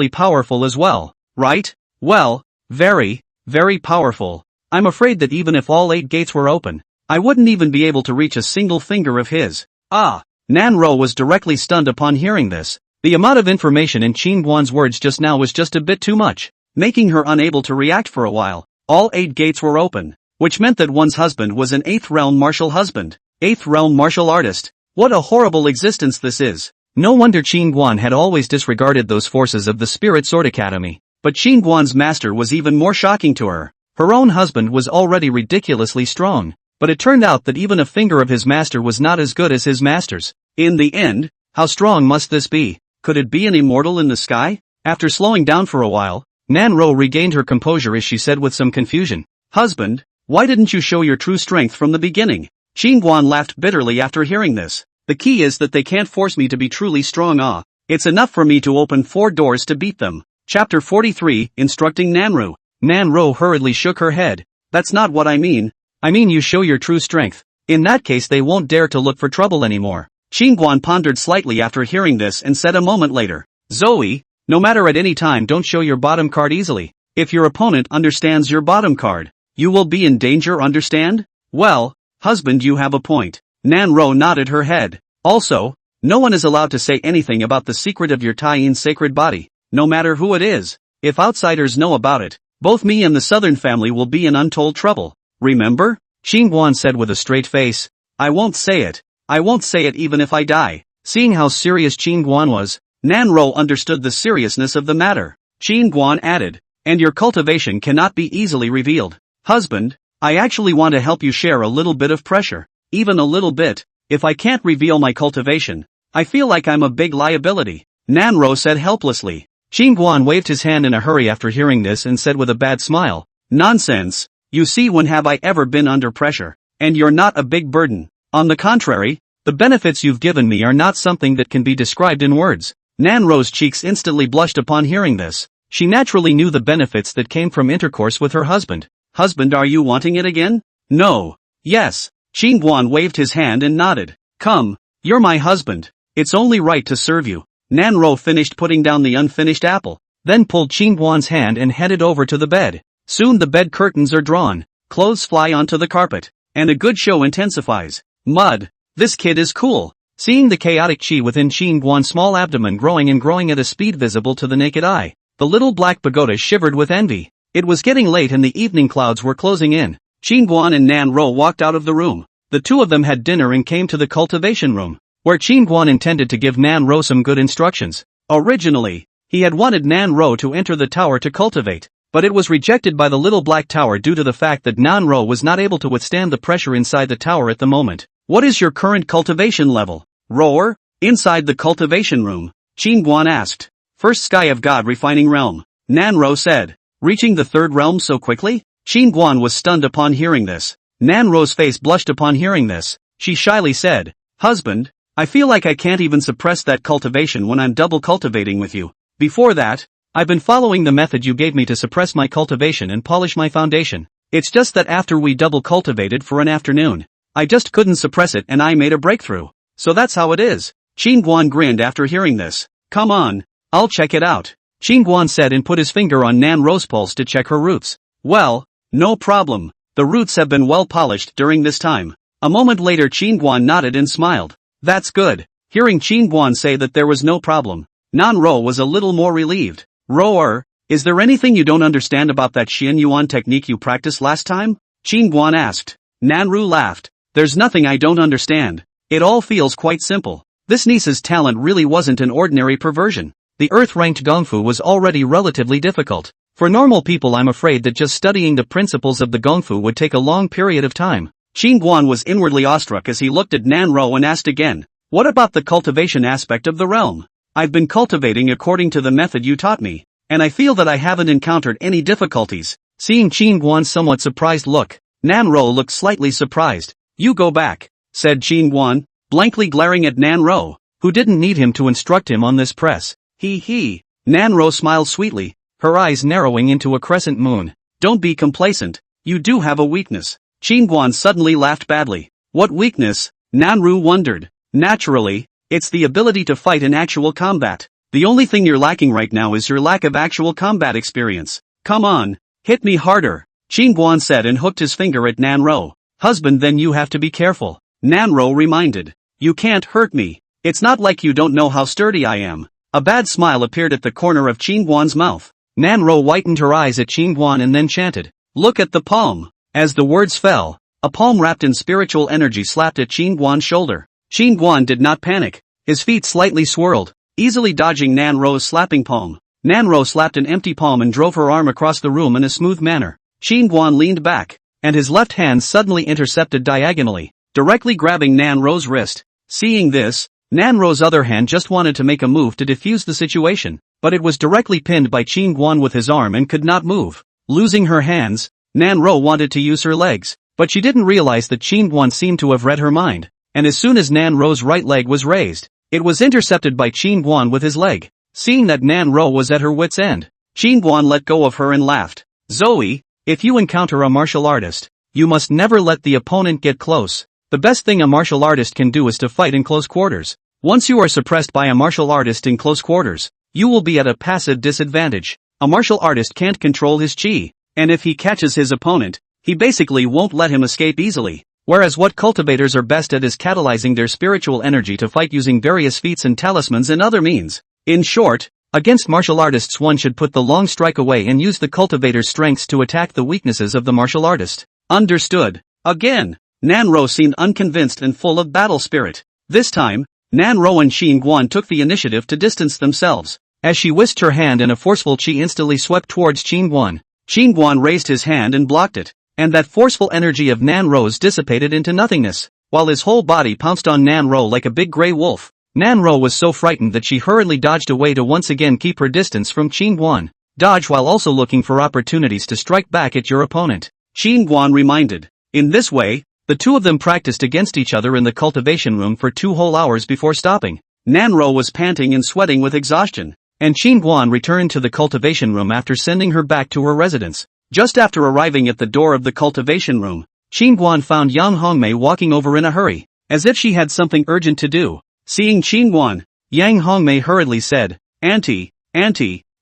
powerful as well, right? Well, very, very powerful. I'm afraid that even if all 8 gates were open, I wouldn't even be able to reach a single finger of his. Ah! Nan Ro was directly stunned upon hearing this. The amount of information in Qin Guan's words just now was just a bit too much, making her unable to react for a while. All 8 gates were open, which meant that one's husband was an 8th realm martial husband, 8th realm martial artist. What a horrible existence this is. No wonder Qin Guan had always disregarded those forces of the Spirit Sword Academy. But Qin Guan's master was even more shocking to her. Her own husband was already ridiculously strong, but it turned out that even a finger of his master was not as good as his master's. In the end, how strong must this be? Could it be an immortal in the sky? After slowing down for a while, Nan Ro regained her composure as she said with some confusion, Husband, why didn't you show your true strength from the beginning? Qin Guan laughed bitterly after hearing this. The key is that they can't force me to be truly strong. It's enough for me to open 4 doors to beat them. Chapter 43, Instructing Nanru. Nan Ro hurriedly shook her head. That's not what I mean. I mean you show your true strength. In that case they won't dare to look for trouble anymore. Qin Guan pondered slightly after hearing this and said a moment later, Zoe, no matter at any time don't show your bottom card easily. If your opponent understands your bottom card, you will be in danger, understand? Well, husband, you have a point. Nan Ro nodded her head. Also, no one is allowed to say anything about the secret of your Tai-Yin sacred body, no matter who it is. If outsiders know about it, both me and the southern family will be in untold trouble. Remember? Qin Guan said with a straight face. I won't say it. I won't say it even if I die. Seeing how serious Qin Guan was, Nan Ro understood the seriousness of the matter. Qin Guan added, and your cultivation cannot be easily revealed. Husband, I actually want to help you share a little bit of pressure. Even a little bit. If I can't reveal my cultivation, I feel like I'm a big liability. Nan Ro said helplessly. Qin Guan waved his hand in a hurry after hearing this and said with a bad smile, Nonsense. You see, when have I ever been under pressure? And you're not a big burden. On the contrary, the benefits you've given me are not something that can be described in words. Nanro's cheeks instantly blushed upon hearing this. She naturally knew the benefits that came from intercourse with her husband. Husband, are you wanting it again? No. Yes. Qingguan waved his hand and nodded. Come, you're my husband. It's only right to serve you. Nanro finished putting down the unfinished apple, then pulled Qingguan's hand and headed over to the bed. Soon the bed curtains are drawn, clothes fly onto the carpet, and a good show intensifies. Mud. This kid is cool. Seeing the chaotic chi within Qingguan's small abdomen growing and growing at a speed visible to the naked eye, the little black pagoda shivered with envy. It was getting late and the evening clouds were closing in. Qingguan and Nanro walked out of the room. The two of them had dinner and came to the cultivation room, where Qingguan intended to give Nanro some good instructions. Originally, he had wanted Nanro to enter the tower to cultivate, but it was rejected by the little black tower due to the fact that Nanro was not able to withstand the pressure inside the tower at the moment. What is your current cultivation level? Roar? Inside the cultivation room, Qingguan asked. First sky of God refining realm, Nanro said. Reaching the third realm so quickly? Qingguan was stunned upon hearing this. Nanro's face blushed upon hearing this. She shyly said, Husband, I feel like I can't even suppress that cultivation when I'm double cultivating with you. Before that, I've been following the method you gave me to suppress my cultivation and polish my foundation. It's just that after we double cultivated for an afternoon, I just couldn't suppress it and I made a breakthrough. So that's how it is. Qingguan grinned after hearing this. Come on, I'll check it out, Qingguan said and put his finger on Nanro's pulse to check her roots. Well, no problem. The roots have been well polished during this time. A moment later Qingguan nodded and smiled. That's good. Hearing Qingguan say that there was no problem, Nanro was a little more relieved. Roar, is there anything you don't understand about that Xian Yuan technique you practiced last time? Qingguan asked. Nanru laughed. There's nothing I don't understand. It all feels quite simple. This niece's talent really wasn't an ordinary perversion. The Earth-ranked Gongfu was already relatively difficult. For normal people, I'm afraid that just studying the principles of the Gongfu would take a long period of time. Qingguan was inwardly awestruck as he looked at Nanro and asked again, what about the cultivation aspect of the realm? I've been cultivating according to the method you taught me, and I feel that I haven't encountered any difficulties. Seeing Qingguan's somewhat surprised look, Nanro looked slightly surprised. You go back, said Qingguan, blankly glaring at Nanro, who didn't need him to instruct him on this press. He. Nanro smiled sweetly, her eyes narrowing into a crescent moon. Don't be complacent, you do have a weakness. Qingguan suddenly laughed badly. What weakness? Nanru wondered. Naturally, it's the ability to fight in actual combat. The only thing you're lacking right now is your lack of actual combat experience. Come on, hit me harder, Qingguan said and hooked his finger at Nanro. Husband, then you have to be careful, Nanro reminded. You can't hurt me. It's not like you don't know how sturdy I am. A bad smile appeared at the corner of Qingguan's mouth. Nanro whitened her eyes at Qingguan and then chanted, look at the palm. As the words fell, a palm wrapped in spiritual energy slapped at Qingguan's shoulder. Qingguan did not panic. His feet slightly swirled, easily dodging Nanro's slapping palm. Nanro slapped an empty palm and drove her arm across the room in a smooth manner. Qingguan leaned back, and his left hand suddenly intercepted diagonally, directly grabbing Nanro's wrist. Seeing this, Nanro's other hand just wanted to make a move to defuse the situation, but it was directly pinned by Qingguan with his arm and could not move. Losing her hands, Nanro wanted to use her legs, but she didn't realize that Qingguan seemed to have read her mind, and as soon as Nanro's right leg was raised, it was intercepted by Qingguan with his leg. Seeing that Nanro was at her wit's end, Qingguan let go of her and laughed. Zoe, if you encounter a martial artist, you must never let the opponent get close. The best thing a martial artist can do is to fight in close quarters. Once you are suppressed by a martial artist in close quarters, you will be at a passive disadvantage. A martial artist can't control his chi, and if he catches his opponent, he basically won't let him escape easily. Whereas what cultivators are best at is catalyzing their spiritual energy to fight using various feats and talismans and other means. In short, against martial artists one should put the long strike away and use the cultivator's strengths to attack the weaknesses of the martial artist. Understood. Again, Nanro seemed unconvinced and full of battle spirit. This time, Nanro and Qingguan took the initiative to distance themselves. As she whisked her hand and a forceful chi instantly swept towards Qingguan. Qingguan raised his hand and blocked it, and that forceful energy of Nanro's dissipated into nothingness, while his whole body pounced on Nanro like a big gray wolf. Nanro was so frightened that she hurriedly dodged away to once again keep her distance from Qingguan. Dodge while also looking for opportunities to strike back at your opponent. Qin Guan reminded. In this way, the two of them practiced against each other in the cultivation room for 2 whole hours before stopping. Nanro was panting and sweating with exhaustion, and Qin Guan returned to the cultivation room after sending her back to her residence. Just after arriving at the door of the cultivation room, Qin Guan found Yang Hongmei walking over in a hurry, as if she had something urgent to do. Seeing Qin Guan, Yang Hongmei hurriedly said, Auntie,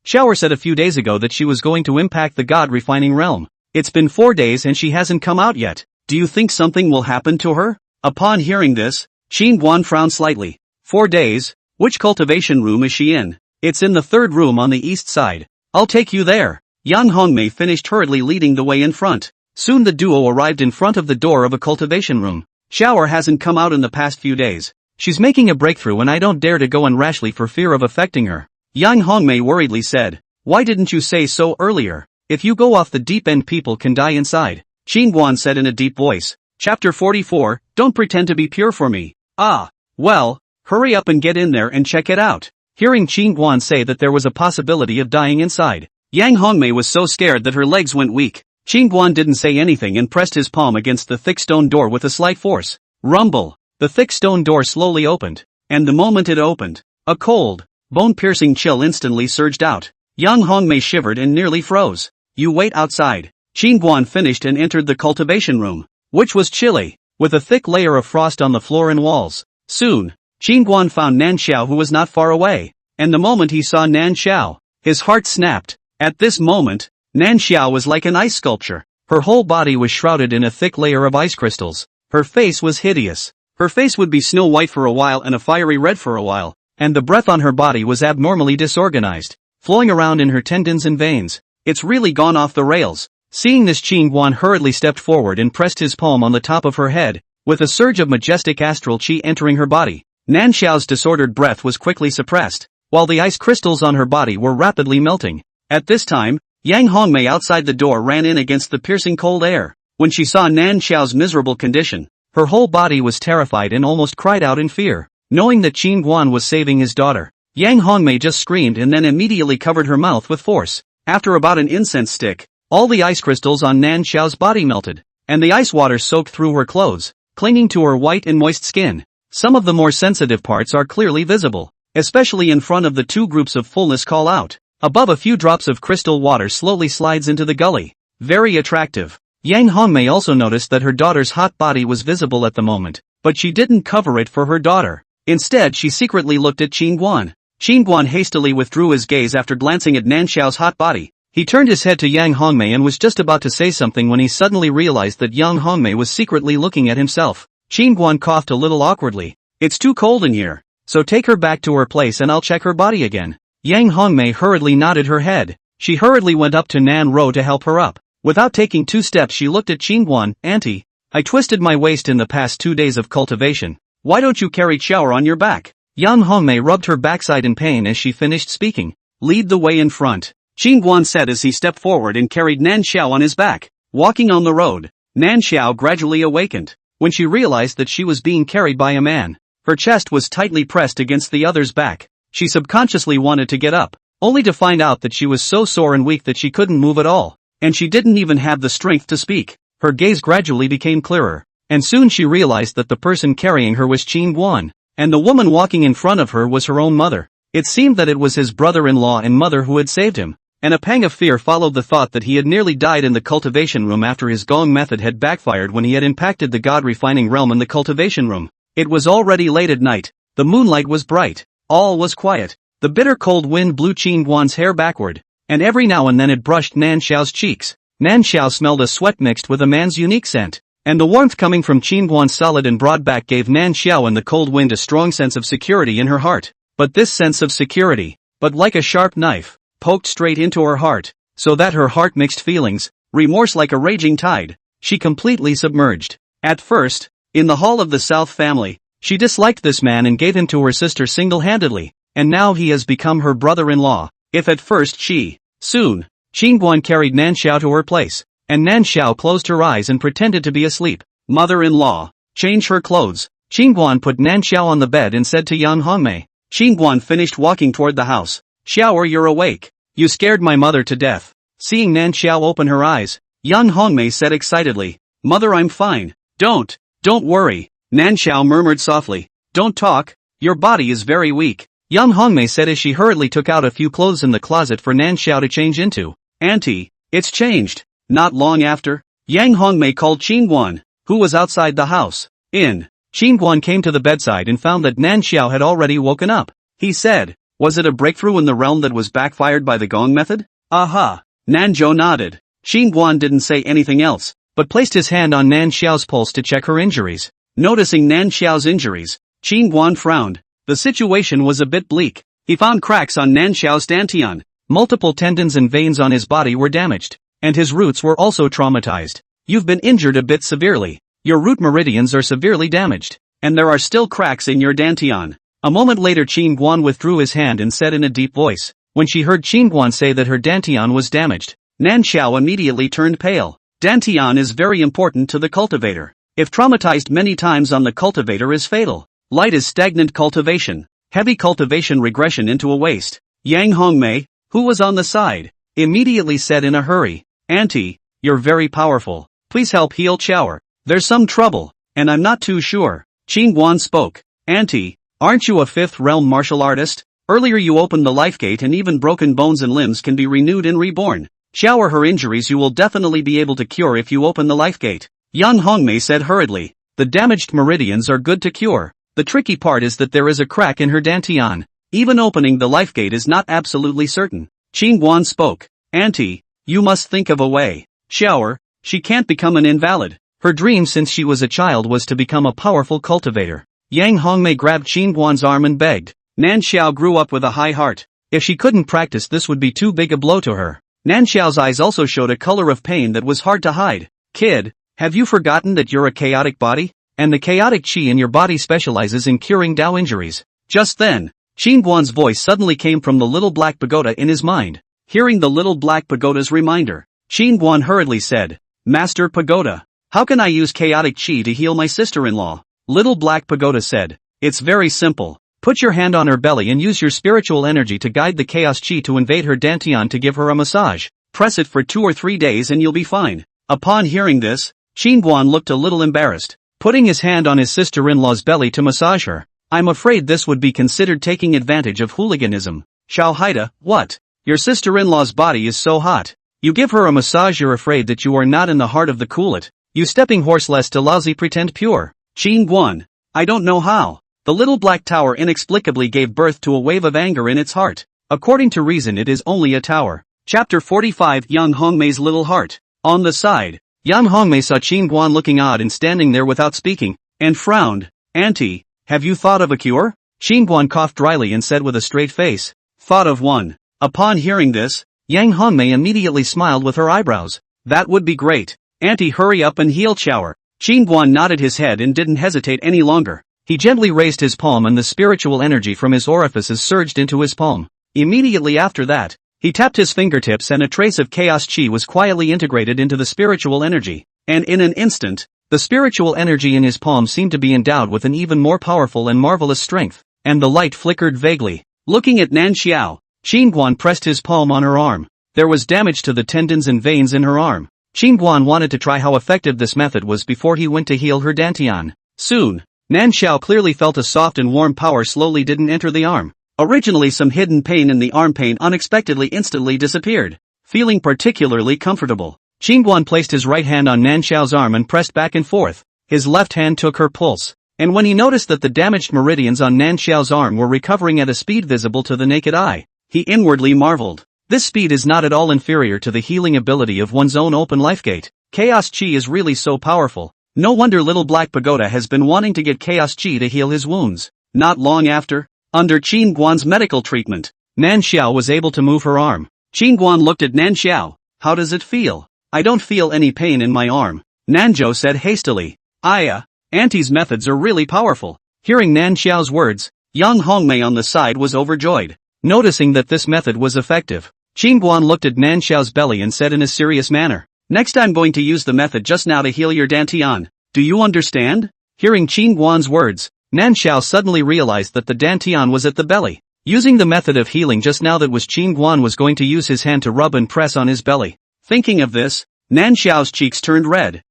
Shower said a few days ago that she was going to impact the god refining realm. It's been 4 days and she hasn't come out yet. Do you think something will happen to her? Upon hearing this, Qin Guan frowned slightly. 4 days? Which cultivation room is she in? It's in the 3rd room on the east side. I'll take you there. Yang Hongmei finished hurriedly leading the way in front. Soon the duo arrived in front of the door of a cultivation room. Shower hasn't come out in the past few days. She's making a breakthrough and I don't dare to go in rashly for fear of affecting her. Yang Hongmei worriedly said. Why didn't you say so earlier? If you go off the deep end people can die inside. Qin Guan said in a deep voice. Chapter 44, Don't pretend to be pure for me. Ah, well, hurry up and get in there and check it out. Hearing Qin Guan say that there was a possibility of dying inside, Yang Hongmei was so scared that her legs went weak. Qin Guan didn't say anything and pressed his palm against the thick stone door with a slight force. Rumble! The thick stone door slowly opened, and the moment it opened, a cold, bone-piercing chill instantly surged out. Yang Hongmei shivered and nearly froze. You wait outside. Qin Guan finished and entered the cultivation room, which was chilly, with a thick layer of frost on the floor and walls. Soon, Qin Guan found Nan Xiao, who was not far away, and the moment he saw Nan Xiao, his heart snapped. At this moment, Nan Xiao was like an ice sculpture. Her whole body was shrouded in a thick layer of ice crystals. Her face was hideous. Her face would be snow white for a while and a fiery red for a while, and the breath on her body was abnormally disorganized, flowing around in her tendons and veins. It's really gone off the rails. Seeing this, Qin Guan hurriedly stepped forward and pressed his palm on the top of her head, with a surge of majestic astral chi entering her body. Nan Xiao's disordered breath was quickly suppressed, while the ice crystals on her body were rapidly melting. At this time, Yang Hongmei outside the door ran in against the piercing cold air. When she saw Nan Xiao's miserable condition, her whole body was terrified and almost cried out in fear. Knowing that Qin Guan was saving his daughter, Yang Hongmei just screamed and then immediately covered her mouth with force. After about an incense stick, all the ice crystals on Nan Xiao's body melted, and the ice water soaked through her clothes, clinging to her white and moist skin. Some of the more sensitive parts are clearly visible, especially in front of the 2 groups of fullness call out. Above, a few drops of crystal water slowly slides into the gully. Very attractive. Yang Hongmei also noticed that her daughter's hot body was visible at the moment, but she didn't cover it for her daughter. Instead, she secretly looked at Qin Guan. Qin Guan hastily withdrew his gaze after glancing at Nan Xiao's hot body. He turned his head to Yang Hongmei and was just about to say something when he suddenly realized that Yang Hongmei was secretly looking at himself. Qin Guan coughed a little awkwardly. It's too cold in here, so take her back to her place and I'll check her body again. Yang Hongmei hurriedly nodded her head. She hurriedly went up to Nan Ro to help her up. Without taking 2 steps, she looked at Qin Guan. Auntie, I twisted my waist in the past 2 days of cultivation. Why don't you carry Shower on your back? Yang Hongmei rubbed her backside in pain as she finished speaking. Lead the way in front, Qin Guan said as he stepped forward and carried Nan Xiao on his back. Walking on the road, Nan Xiao gradually awakened. When she realized that she was being carried by a man, her chest was tightly pressed against the other's back. She subconsciously wanted to get up, only to find out that she was so sore and weak that she couldn't move at all, and she didn't even have the strength to speak. Her gaze gradually became clearer, and soon she realized that the person carrying her was Qin Guan, and the woman walking in front of her was her own mother. It seemed that it was his brother-in-law and mother who had saved him, and a pang of fear followed the thought that he had nearly died in the cultivation room after his gong method had backfired when he had impacted the god refining realm in the cultivation room. It was already late at night, the moonlight was bright, all was quiet. The bitter cold wind blew Qin Guan's hair backward, and every now and then it brushed Nan Xiao's cheeks. Nan Xiao smelled a sweat mixed with a man's unique scent, and the warmth coming from Qin Guan's solid and broad back gave Nan Xiao and the cold wind a strong sense of security in her heart. But this sense of security, but like a sharp knife, poked straight into her heart, so that her heart mixed feelings, remorse like a raging tide. She completely submerged. At first, in the hall of the South family, she disliked this man and gave him to her sister single-handedly, and now he has become her brother-in-law. If at first soon, Qin Guan carried Nan Xiao to her place, and Nan Xiao closed her eyes and pretended to be asleep. Mother-in-law, change her clothes. Qin Guan put Nan Xiao on the bed and said to Yang Hongmei. Qin Guan finished walking toward the house. Shower, you're awake. You scared my mother to death. Seeing Nan Xiao open her eyes, Yang Hongmei said excitedly. Mother, I'm fine. Don't worry. Nan Xiao murmured softly. Don't talk, your body is very weak. Yang Hongmei said as she hurriedly took out a few clothes in the closet for Nan Xiao to change into. Auntie, it's changed. Not long after, Yang Hongmei called Qingguan, who was outside the house. Qingguan came to the bedside and found that Nan Xiao had already woken up. He said, was it a breakthrough in the realm that was backfired by the gong method? Aha. Nanzhou nodded. Qingguan didn't say anything else, but placed his hand on Nan Xiao's pulse to check her injuries. Noticing Nan Xiao's injuries, Qingguan frowned. The situation was a bit bleak. He found cracks on Nan Xiao's dantian. Multiple tendons and veins on his body were damaged, and his roots were also traumatized. You've been injured a bit severely. Your root meridians are severely damaged, and there are still cracks in your dantian. A moment later Qingguan withdrew his hand and said in a deep voice. When she heard Qingguan say that her dantian was damaged, Nan Xiao immediately turned pale. Dantian is very important to the cultivator. If traumatized many times on the cultivator is fatal. Light is stagnant cultivation, heavy cultivation regression into a waste. Yang Hongmei, who was on the side, immediately said in a hurry, Auntie, you're very powerful. Please help heal Chaoer. There's some trouble, and I'm not too sure. Qingguan spoke. Auntie, aren't you a fifth realm martial artist? Earlier you opened the life gate and even broken bones and limbs can be renewed and reborn. Chaoer, her injuries you will definitely be able to cure if you open the life gate. Yang Hongmei said hurriedly. The damaged meridians are good to cure. The tricky part is that there is a crack in her dantian. Even opening the life gate is not absolutely certain. Qingguan spoke. Auntie, you must think of a way. Chaoer, she can't become an invalid. Her dream since she was a child was to become a powerful cultivator. Yang Hongmei grabbed Qingguan's arm and begged. Nan Xiao grew up with a high heart. If she couldn't practice, this would be too big a blow to her. Nan Xiao's eyes also showed a color of pain that was hard to hide. Kid, have you forgotten that you're a chaotic body? And the chaotic chi in your body specializes in curing Dao injuries. Just then, Qingguan's voice suddenly came from the little black pagoda in his mind. Hearing the little black pagoda's reminder, Qingguan hurriedly said, Master Pagoda, how can I use chaotic chi to heal my sister-in-law? Little black pagoda said, it's very simple. Put your hand on her belly and use your spiritual energy to guide the chaos chi to invade her dantian to give her a massage. Press it for 2 or 3 days and you'll be fine. Upon hearing this, Qingguan looked a little embarrassed. Putting his hand on his sister-in-law's belly to massage her. I'm afraid this would be considered taking advantage of hooliganism. Xiao Haida, what? Your sister-in-law's body is so hot. You give her a massage, you're afraid that you are not in the heart of the coolet. You stepping horse, less to lousy pretend pure. Qingguan, I don't know how. The little black tower inexplicably gave birth to a wave of anger in its heart. According to reason it is only a tower. Chapter 45 Yang Hongmei's Little Heart. On the side, Yang Hongmei saw Qingguan looking odd and standing there without speaking, and frowned. Auntie, have you thought of a cure? Qingguan coughed dryly and said with a straight face, thought of one. Upon hearing this, Yang Hongmei immediately smiled with her eyebrows. That would be great. Auntie, hurry up and heal Chaoer. Qingguan nodded his head and didn't hesitate any longer. He gently raised his palm and the spiritual energy from his orifices surged into his palm. Immediately after that, he tapped his fingertips and a trace of chaos chi was quietly integrated into the spiritual energy, and in an instant, the spiritual energy in his palm seemed to be endowed with an even more powerful and marvelous strength, and the light flickered vaguely. Looking at Nan Xiao, Qingguan pressed his palm on her arm. There was damage to the tendons and veins in her arm. Qingguan wanted to try how effective this method was before he went to heal her dantian. Soon, Nan Xiao clearly felt a soft and warm power slowly didn't enter the arm. Originally some hidden pain in the arm, pain unexpectedly instantly disappeared. Feeling particularly comfortable, Qingguan placed his right hand on Nan Xiao's arm and pressed back and forth. His left hand took her pulse, and when he noticed that the damaged meridians on Nan Xiao's arm were recovering at a speed visible to the naked eye, he inwardly marveled. This speed is not at all inferior to the healing ability of one's own open life gate. Chaos Chi is really so powerful. No wonder little Black Pagoda has been wanting to get Chaos Chi to heal his wounds. Not long after, under Qingguan's medical treatment, Nan Xiao was able to move her arm. Qingguan looked at Nan Xiao. How does it feel? I don't feel any pain in my arm. Nanzhou said hastily. Auntie's methods are really powerful. Hearing Nan Xiao's words, Yang Hongmei on the side was overjoyed. Noticing that this method was effective, Qingguan looked at Nan Xiao's belly and said in a serious manner, next I'm going to use the method just now to heal your dantian. Do you understand? Hearing Qingguan's words, Nan Xiao suddenly realized that the dantian was at the belly. Using the method of healing just now, that was Qingguan was going to use his hand to rub and press on his belly. Thinking of this, Nan Xiao's cheeks turned red.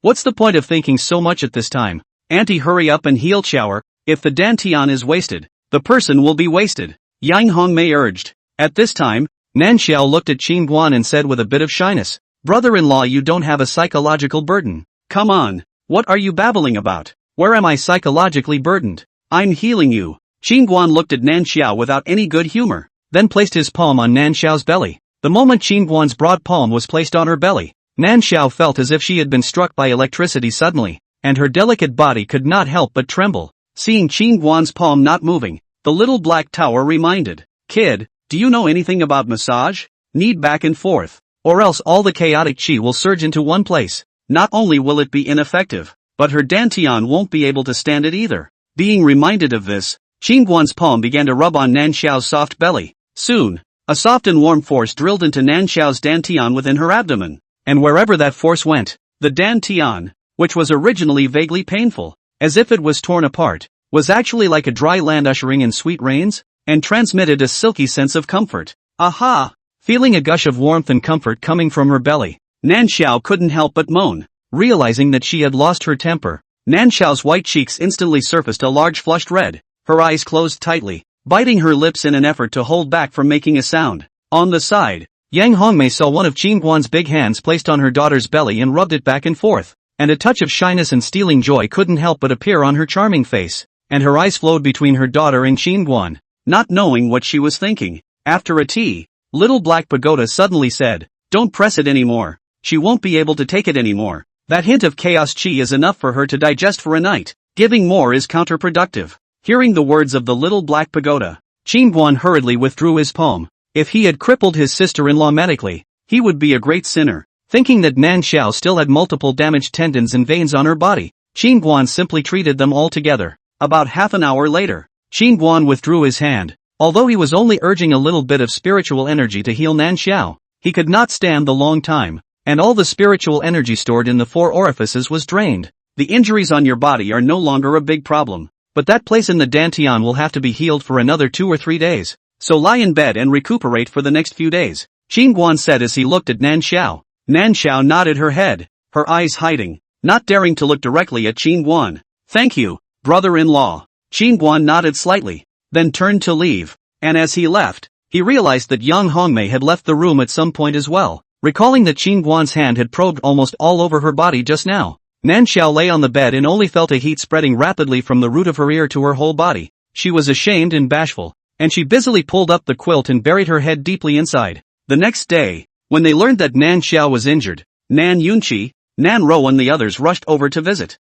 What's the point of thinking so much at this time? Auntie, hurry up and heal shower. If the dantian is wasted, the person will be wasted, Yang Hongmei urged. At this time, Nan Xiao looked at Qin Guan and said with a bit of shyness, brother-in-law, you don't have a psychological burden. Come on, what are you babbling about? Where am I psychologically burdened? I'm healing you. Qin Guan looked at Nan Xiao without any good humor, then placed his palm on Nan Xiao's belly. The moment Qin Guan's broad palm was placed on her belly, Nan Xiao felt as if she had been struck by electricity suddenly, and her delicate body could not help but tremble. Seeing Qin Guan's palm not moving, the little black tower reminded, kid, do you know anything about massage? Knead back and forth, or else all the chaotic qi will surge into one place. Not only will it be ineffective, but her dantian won't be able to stand it either. Being reminded of this, Qin Guan's palm began to rub on Nan Xiao's soft belly. Soon, a soft and warm force drilled into Nan Xiao's dantian within her abdomen, and wherever that force went, the dantian, which was originally vaguely painful, as if it was torn apart, was actually like a dry land ushering in sweet rains, and transmitted a silky sense of comfort. Aha! Feeling a gush of warmth and comfort coming from her belly, Nan Xiao couldn't help but moan. Realizing that she had lost her temper, Nan Xiao's white cheeks instantly surfaced a large flushed red, her eyes closed tightly, biting her lips in an effort to hold back from making a sound. On the side, Yang Hongmei saw one of Qin Guan's big hands placed on her daughter's belly and rubbed it back and forth, and a touch of shyness and stealing joy couldn't help but appear on her charming face, and her eyes flowed between her daughter and Qin Guan. Not knowing what she was thinking, after a tea, Little Black Pagoda suddenly said, don't press it anymore, she won't be able to take it anymore. That hint of chaos chi is enough for her to digest for a night, giving more is counterproductive. Hearing the words of the Little Black Pagoda, Qin Guan hurriedly withdrew his palm. If he had crippled his sister-in-law medically, he would be a great sinner. Thinking that Nan Xiao still had multiple damaged tendons and veins on her body, Qin Guan simply treated them all together. About half an hour later, Qin Guan withdrew his hand. Although he was only urging a little bit of spiritual energy to heal Nan Xiao, he could not stand the long time, and all the spiritual energy stored in the 4 orifices was drained. The injuries on your body are no longer a big problem, but that place in the dantian will have to be healed for another 2 or 3 days, so lie in bed and recuperate for the next few days, Qin Guan said as he looked at Nan Xiao. Nan Xiao nodded her head, her eyes hiding, not daring to look directly at Qin Guan. Thank you, brother-in-law. Qin Guan nodded slightly, then turned to leave, and as he left, he realized that Yang Hongmei had left the room at some point as well. Recalling that Qin Guan's hand had probed almost all over her body just now, Nan Xiao lay on the bed and only felt a heat spreading rapidly from the root of her ear to her whole body. She was ashamed and bashful, and she busily pulled up the quilt and buried her head deeply inside. The next day, when they learned that Nan Xiao was injured, Nan Yunqi, Nan Rou and the others rushed over to visit.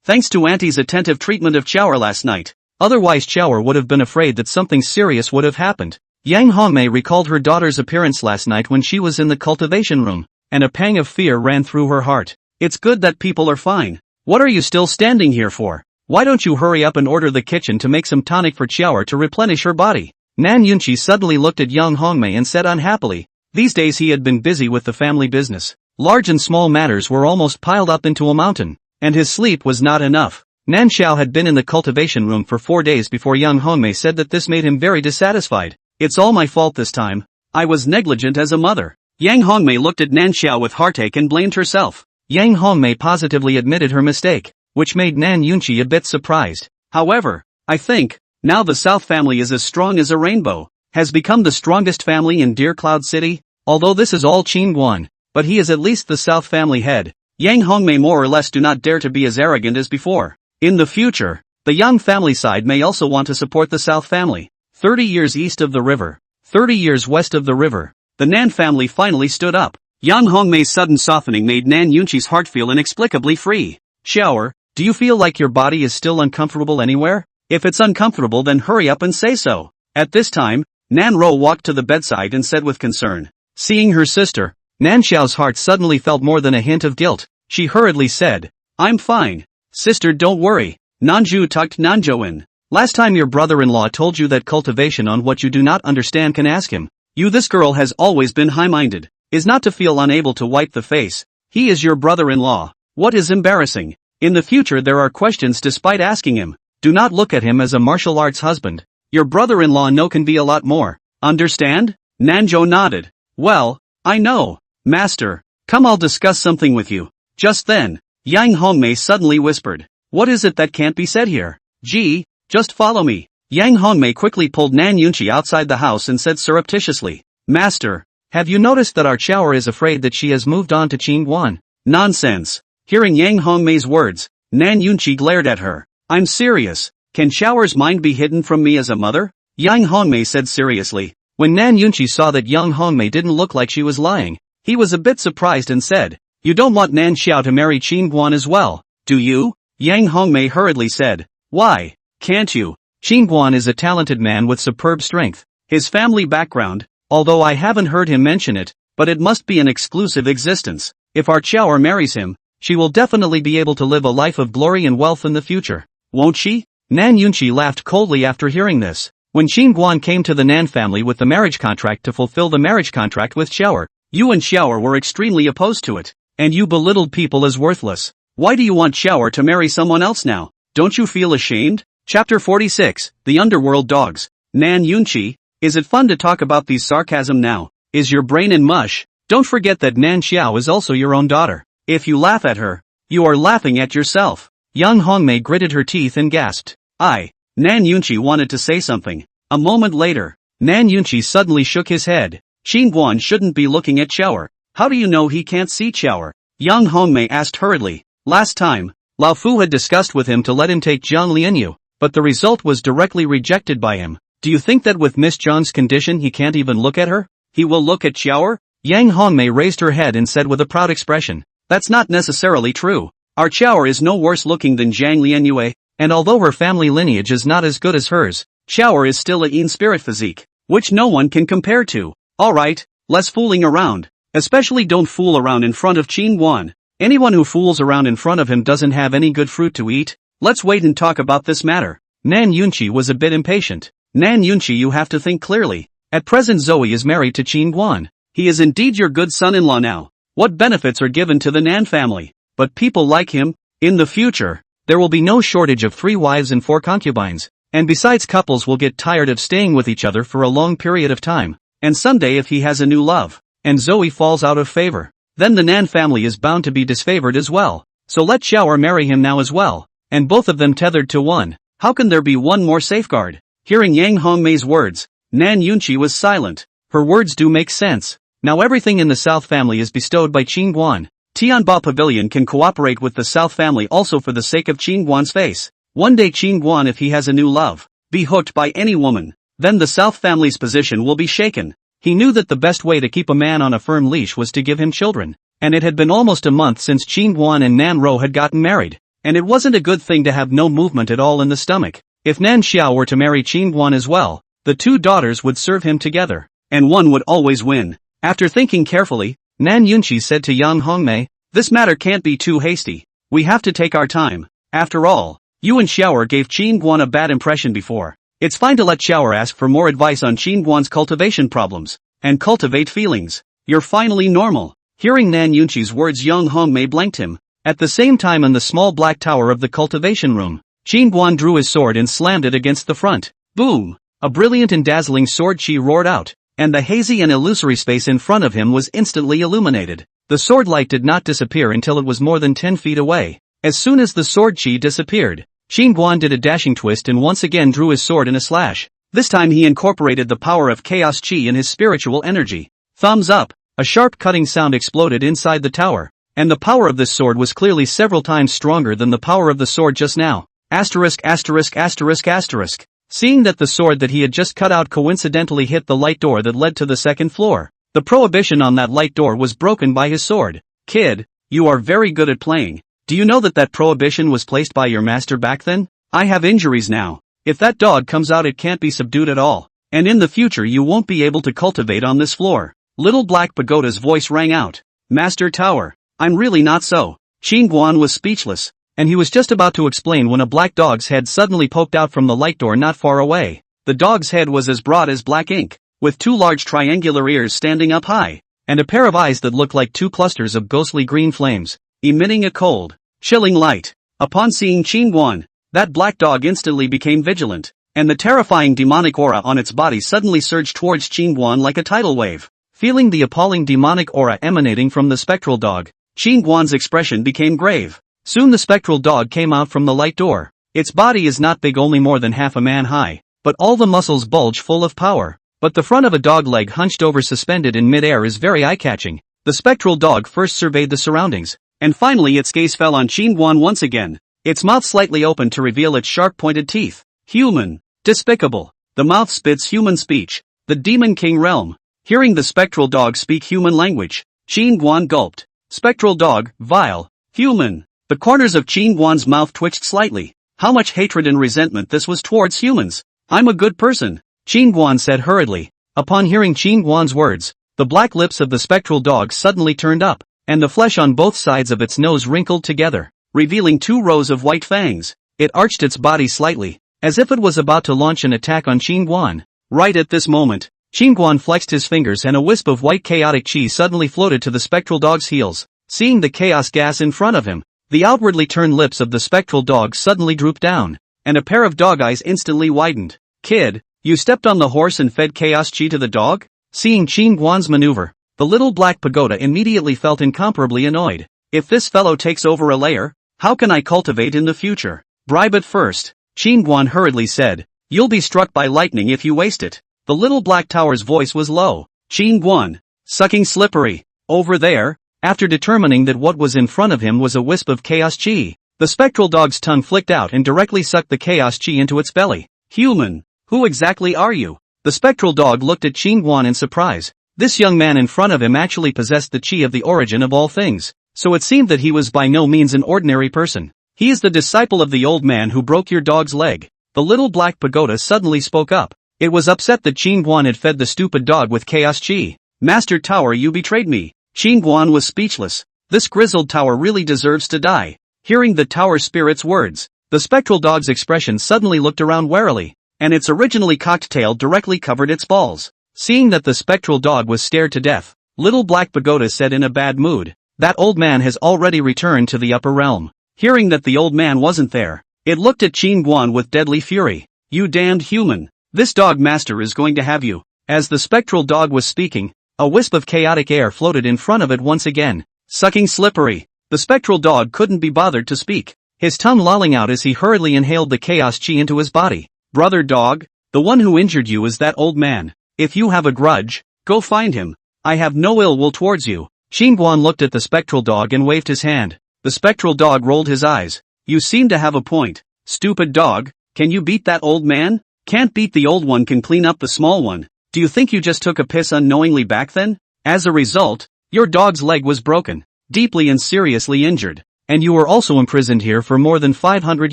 Thanks to Auntie's attentive treatment of Chower last night. Otherwise Chower would have been afraid that something serious would have happened. Yang Hongmei recalled her daughter's appearance last night when she was in the cultivation room, and a pang of fear ran through her heart. It's good that people are fine. What are you still standing here for? Why don't you hurry up and order the kitchen to make some tonic for Chower to replenish her body? Nan Yunqi suddenly looked at Yang Hongmei and said unhappily. These days he had been busy with the family business. Large and small matters were almost piled up into a mountain, and his sleep was not enough. Nan Xiao had been in the cultivation room for 4 days before Yang Hongmei said that this made him very dissatisfied. It's all my fault this time. I was negligent as a mother. Yang Hongmei looked at Nan Xiao with heartache and blamed herself. Yang Hongmei positively admitted her mistake, which made Nan Yunqi a bit surprised. However, I think, now the South family is as strong as a rainbow, has become the strongest family in Deer Cloud City. Although this is all Qin Guan, but he is at least the South family head. Yang Hongmei more or less do not dare to be as arrogant as before. In the future, the Yang family side may also want to support the South family. 30 years east of the river, 30 years west of the river, the Nan family finally stood up. Yang Hongmei's sudden softening made Nan Yunqi's heart feel inexplicably free. Shower, do you feel like your body is still uncomfortable anywhere? If it's uncomfortable then hurry up and say so. At this time, Nan Rou walked to the bedside and said with concern. Seeing her sister, Nan Xiao's heart suddenly felt more than a hint of guilt. She hurriedly said, I'm fine. Sister, don't worry. Nanju tucked Nanjo in. Last time your brother-in-law told you that cultivation on what you do not understand can ask him. This girl has always been high-minded, is not to feel unable to wipe the face. He is your brother-in-law. What is embarrassing? In the future there are questions despite asking him. Do not look at him as a martial arts husband. Your brother-in-law can be a lot more. Understand? Nanjo nodded. Well, I know, master. Come, I'll discuss something with you. Just then, Yang Hongmei suddenly whispered. What is it that can't be said here? Gee, just follow me. Yang Hongmei quickly pulled Nan Yunqi outside the house and said surreptitiously, Master, have you noticed that our Chower is afraid that she has moved on to Qingguan? Nonsense. Hearing Yang Hongmei's words, Nan Yunqi glared at her. I'm serious. Can Chower's mind be hidden from me as a mother? Yang Hongmei said seriously. When Nan Yunqi saw that Yang Hongmei didn't look like she was lying, he was a bit surprised and said, You don't want Nan Xiao to marry Qingguan as well, do you? Yang Hongmei hurriedly said, Why, can't you? Qingguan is a talented man with superb strength. His family background, although I haven't heard him mention it, but it must be an exclusive existence. If our Chower marries him, she will definitely be able to live a life of glory and wealth in the future. Won't she? Nan Yunqi laughed coldly after hearing this. When Qingguan came to the Nan family with the marriage contract to fulfill the marriage contract with Chower, you and Chower were extremely opposed to it, and you belittled people as worthless. Why do you want Chower to marry someone else now? Don't you feel ashamed? Chapter 46, The Underworld Dogs. Nan Yunqi, is it fun to talk about these sarcasm now? Is your brain in mush? Don't forget that Nan Xiao is also your own daughter. If you laugh at her, you are laughing at yourself. Yang Hongmei gritted her teeth and gasped. Nan Yunqi wanted to say something. A moment later, Nan Yunqi suddenly shook his head. Qingguan shouldn't be looking at Chower. How do you know he can't see Chower? Yang Hongmei asked hurriedly. Last time, Lao Fu had discussed with him to let him take Zhang Lianyu, but the result was directly rejected by him. Do you think that with Miss Zhang's condition he can't even look at her? He will look at Chower? Yang Hongmei raised her head and said with a proud expression. That's not necessarily true. Our Chower is no worse looking than Zhang Lianyue, and although her family lineage is not as good as hers, Chower is still a in spirit physique, which no one can compare to. Alright, less fooling around. Especially don't fool around in front of Qingguan. Anyone who fools around in front of him doesn't have any good fruit to eat. Let's wait and talk about this matter. Nan Yunqi was a bit impatient. Nan Yunqi, you have to think clearly. At present Zoe is married to Qingguan. He is indeed your good son-in-law now. What benefits are given to the Nan family? But people like him. In the future, there will be no shortage of 3 wives and 4 concubines. And besides, couples will get tired of staying with each other for a long period of time. And someday if he has a new love, and Zoe falls out of favor, then the Nan family is bound to be disfavored as well. So let Chower marry him now as well, and both of them tethered to one. How can there be one more safeguard? Hearing Yang Hongmei's words, Nan Yunqi was silent. Her words do make sense. Now everything in the South family is bestowed by Qingguan. Tianba Pavilion can cooperate with the South family also for the sake of Qingguan's face. One day Qingguan, if he has a new love, be hooked by any woman, then the South family's position will be shaken. He knew that the best way to keep a man on a firm leash was to give him children. And it had been almost a month since Qingguan and Nan Ro had gotten married. And it wasn't a good thing to have no movement at all in the stomach. If Nan Xiao were to marry Qingguan as well, the 2 daughters would serve him together, and one would always win. After thinking carefully, Nan Yunqi said to Yang Hongmei, this matter can't be too hasty. We have to take our time. After all, you and Xiaoer gave Qingguan a bad impression before. It's fine to let Xiaoer ask for more advice on Qingguan's cultivation problems, and cultivate feelings. You're finally normal. Hearing Nan Yunqi's words, Yang Hongmei blanked him. At the same time, in the small black tower of the cultivation room, Qingguan drew his sword and slammed it against the front. Boom! A brilliant and dazzling sword chi roared out, and the hazy and illusory space in front of him was instantly illuminated. The sword light did not disappear until it was more than 10 feet away. As soon as the sword chi disappeared, Qingguan did a dashing twist and once again drew his sword in a slash. This time he incorporated the power of chaos chi in his spiritual energy. Thumbs up! A sharp cutting sound exploded inside the tower, and the power of this sword was clearly several times stronger than the power of the sword just now. Asterisk asterisk asterisk asterisk. Seeing that the sword that he had just cut out coincidentally hit the light door that led to the second floor, the prohibition on that light door was broken by his sword. Kid, you are very good at playing. Do you know that that prohibition was placed by your master back then? I have injuries now. If that dog comes out, it can't be subdued at all. And in the future you won't be able to cultivate on this floor. Little Black Pagoda's voice rang out. Master Tower, I'm really not so. Qingguan was speechless, and he was just about to explain when a black dog's head suddenly poked out from the light door not far away. The dog's head was as broad as black ink, with 2 large triangular ears standing up high, and a pair of eyes that looked like 2 clusters of ghostly green flames, emitting a cold, chilling light. Upon seeing Qingguan, that black dog instantly became vigilant, and the terrifying demonic aura on its body suddenly surged towards Qingguan like a tidal wave. Feeling the appalling demonic aura emanating from the spectral dog, Qin Guan's expression became grave. Soon the spectral dog came out from the light door. Its body is not big, only more than half a man high, but all the muscles bulge full of power. But the front of a dog leg hunched over suspended in mid-air is very eye-catching. The spectral dog first surveyed the surroundings, and finally its gaze fell on Qin Guan once again. Its mouth slightly opened to reveal its sharp-pointed teeth. Human. Despicable. The mouth spits human speech. The Demon King realm. Hearing the spectral dog speak human language, Qin Guan gulped. Spectral dog, vile. Human. The corners of Qin Guan's mouth twitched slightly. How much hatred and resentment this was towards humans. I'm a good person, Qin Guan said hurriedly. Upon hearing Qin Guan's words, the black lips of the spectral dog suddenly turned up, and the flesh on both sides of its nose wrinkled together, revealing 2 rows of white fangs. It arched its body slightly, as if it was about to launch an attack on Qin Guan. Right at this moment, Qin Guan flexed his fingers and a wisp of white chaotic chi suddenly floated to the spectral dog's heels. Seeing the chaos gas in front of him, the outwardly turned lips of the spectral dog suddenly drooped down, and a pair of dog eyes instantly widened. Kid, you stepped on the horse and fed chaos chi to the dog? Seeing Qin Guan's maneuver, the little black pagoda immediately felt incomparably annoyed. If this fellow takes over a lair, how can I cultivate in the future? Bribe it first, Qin Guan hurriedly said. You'll be struck by lightning if you waste it. The little black tower's voice was low. Qin Guan. Sucking slippery. Over there. After determining that what was in front of him was a wisp of chaos chi, the spectral dog's tongue flicked out and directly sucked the chaos chi into its belly. Human. Who exactly are you? The spectral dog looked at Qin Guan in surprise. This young man in front of him actually possessed the chi of the origin of all things, so it seemed that he was by no means an ordinary person. He is the disciple of the old man who broke your dog's leg. The little black pagoda suddenly spoke up. It was upset that Qin Guan had fed the stupid dog with chaos chi. Master Tower, you betrayed me. Qin Guan was speechless. This grizzled tower really deserves to die. Hearing the tower spirit's words, the spectral dog's expression suddenly looked around warily, and its originally cocked tail directly covered its balls. Seeing that the spectral dog was scared to death, little black pagoda said in a bad mood, that old man has already returned to the upper realm. Hearing that the old man wasn't there, it looked at Qin Guan with deadly fury. You damned human. This dog master is going to have you. As the spectral dog was speaking, a wisp of chaotic air floated in front of it once again. Sucking slippery. The spectral dog couldn't be bothered to speak, his tongue lolling out as he hurriedly inhaled the chaos chi into his body. Brother dog, the one who injured you is that old man. If you have a grudge, go find him. I have no ill will towards you. Qin Guan looked at the spectral dog and waved his hand. The spectral dog rolled his eyes. You seem to have a point. Stupid dog, can you beat that old man? Can't beat the old one, can clean up the small one. Do you think you just took a piss unknowingly back then? As a result, your dog's leg was broken, deeply and seriously injured, and you were also imprisoned here for more than 500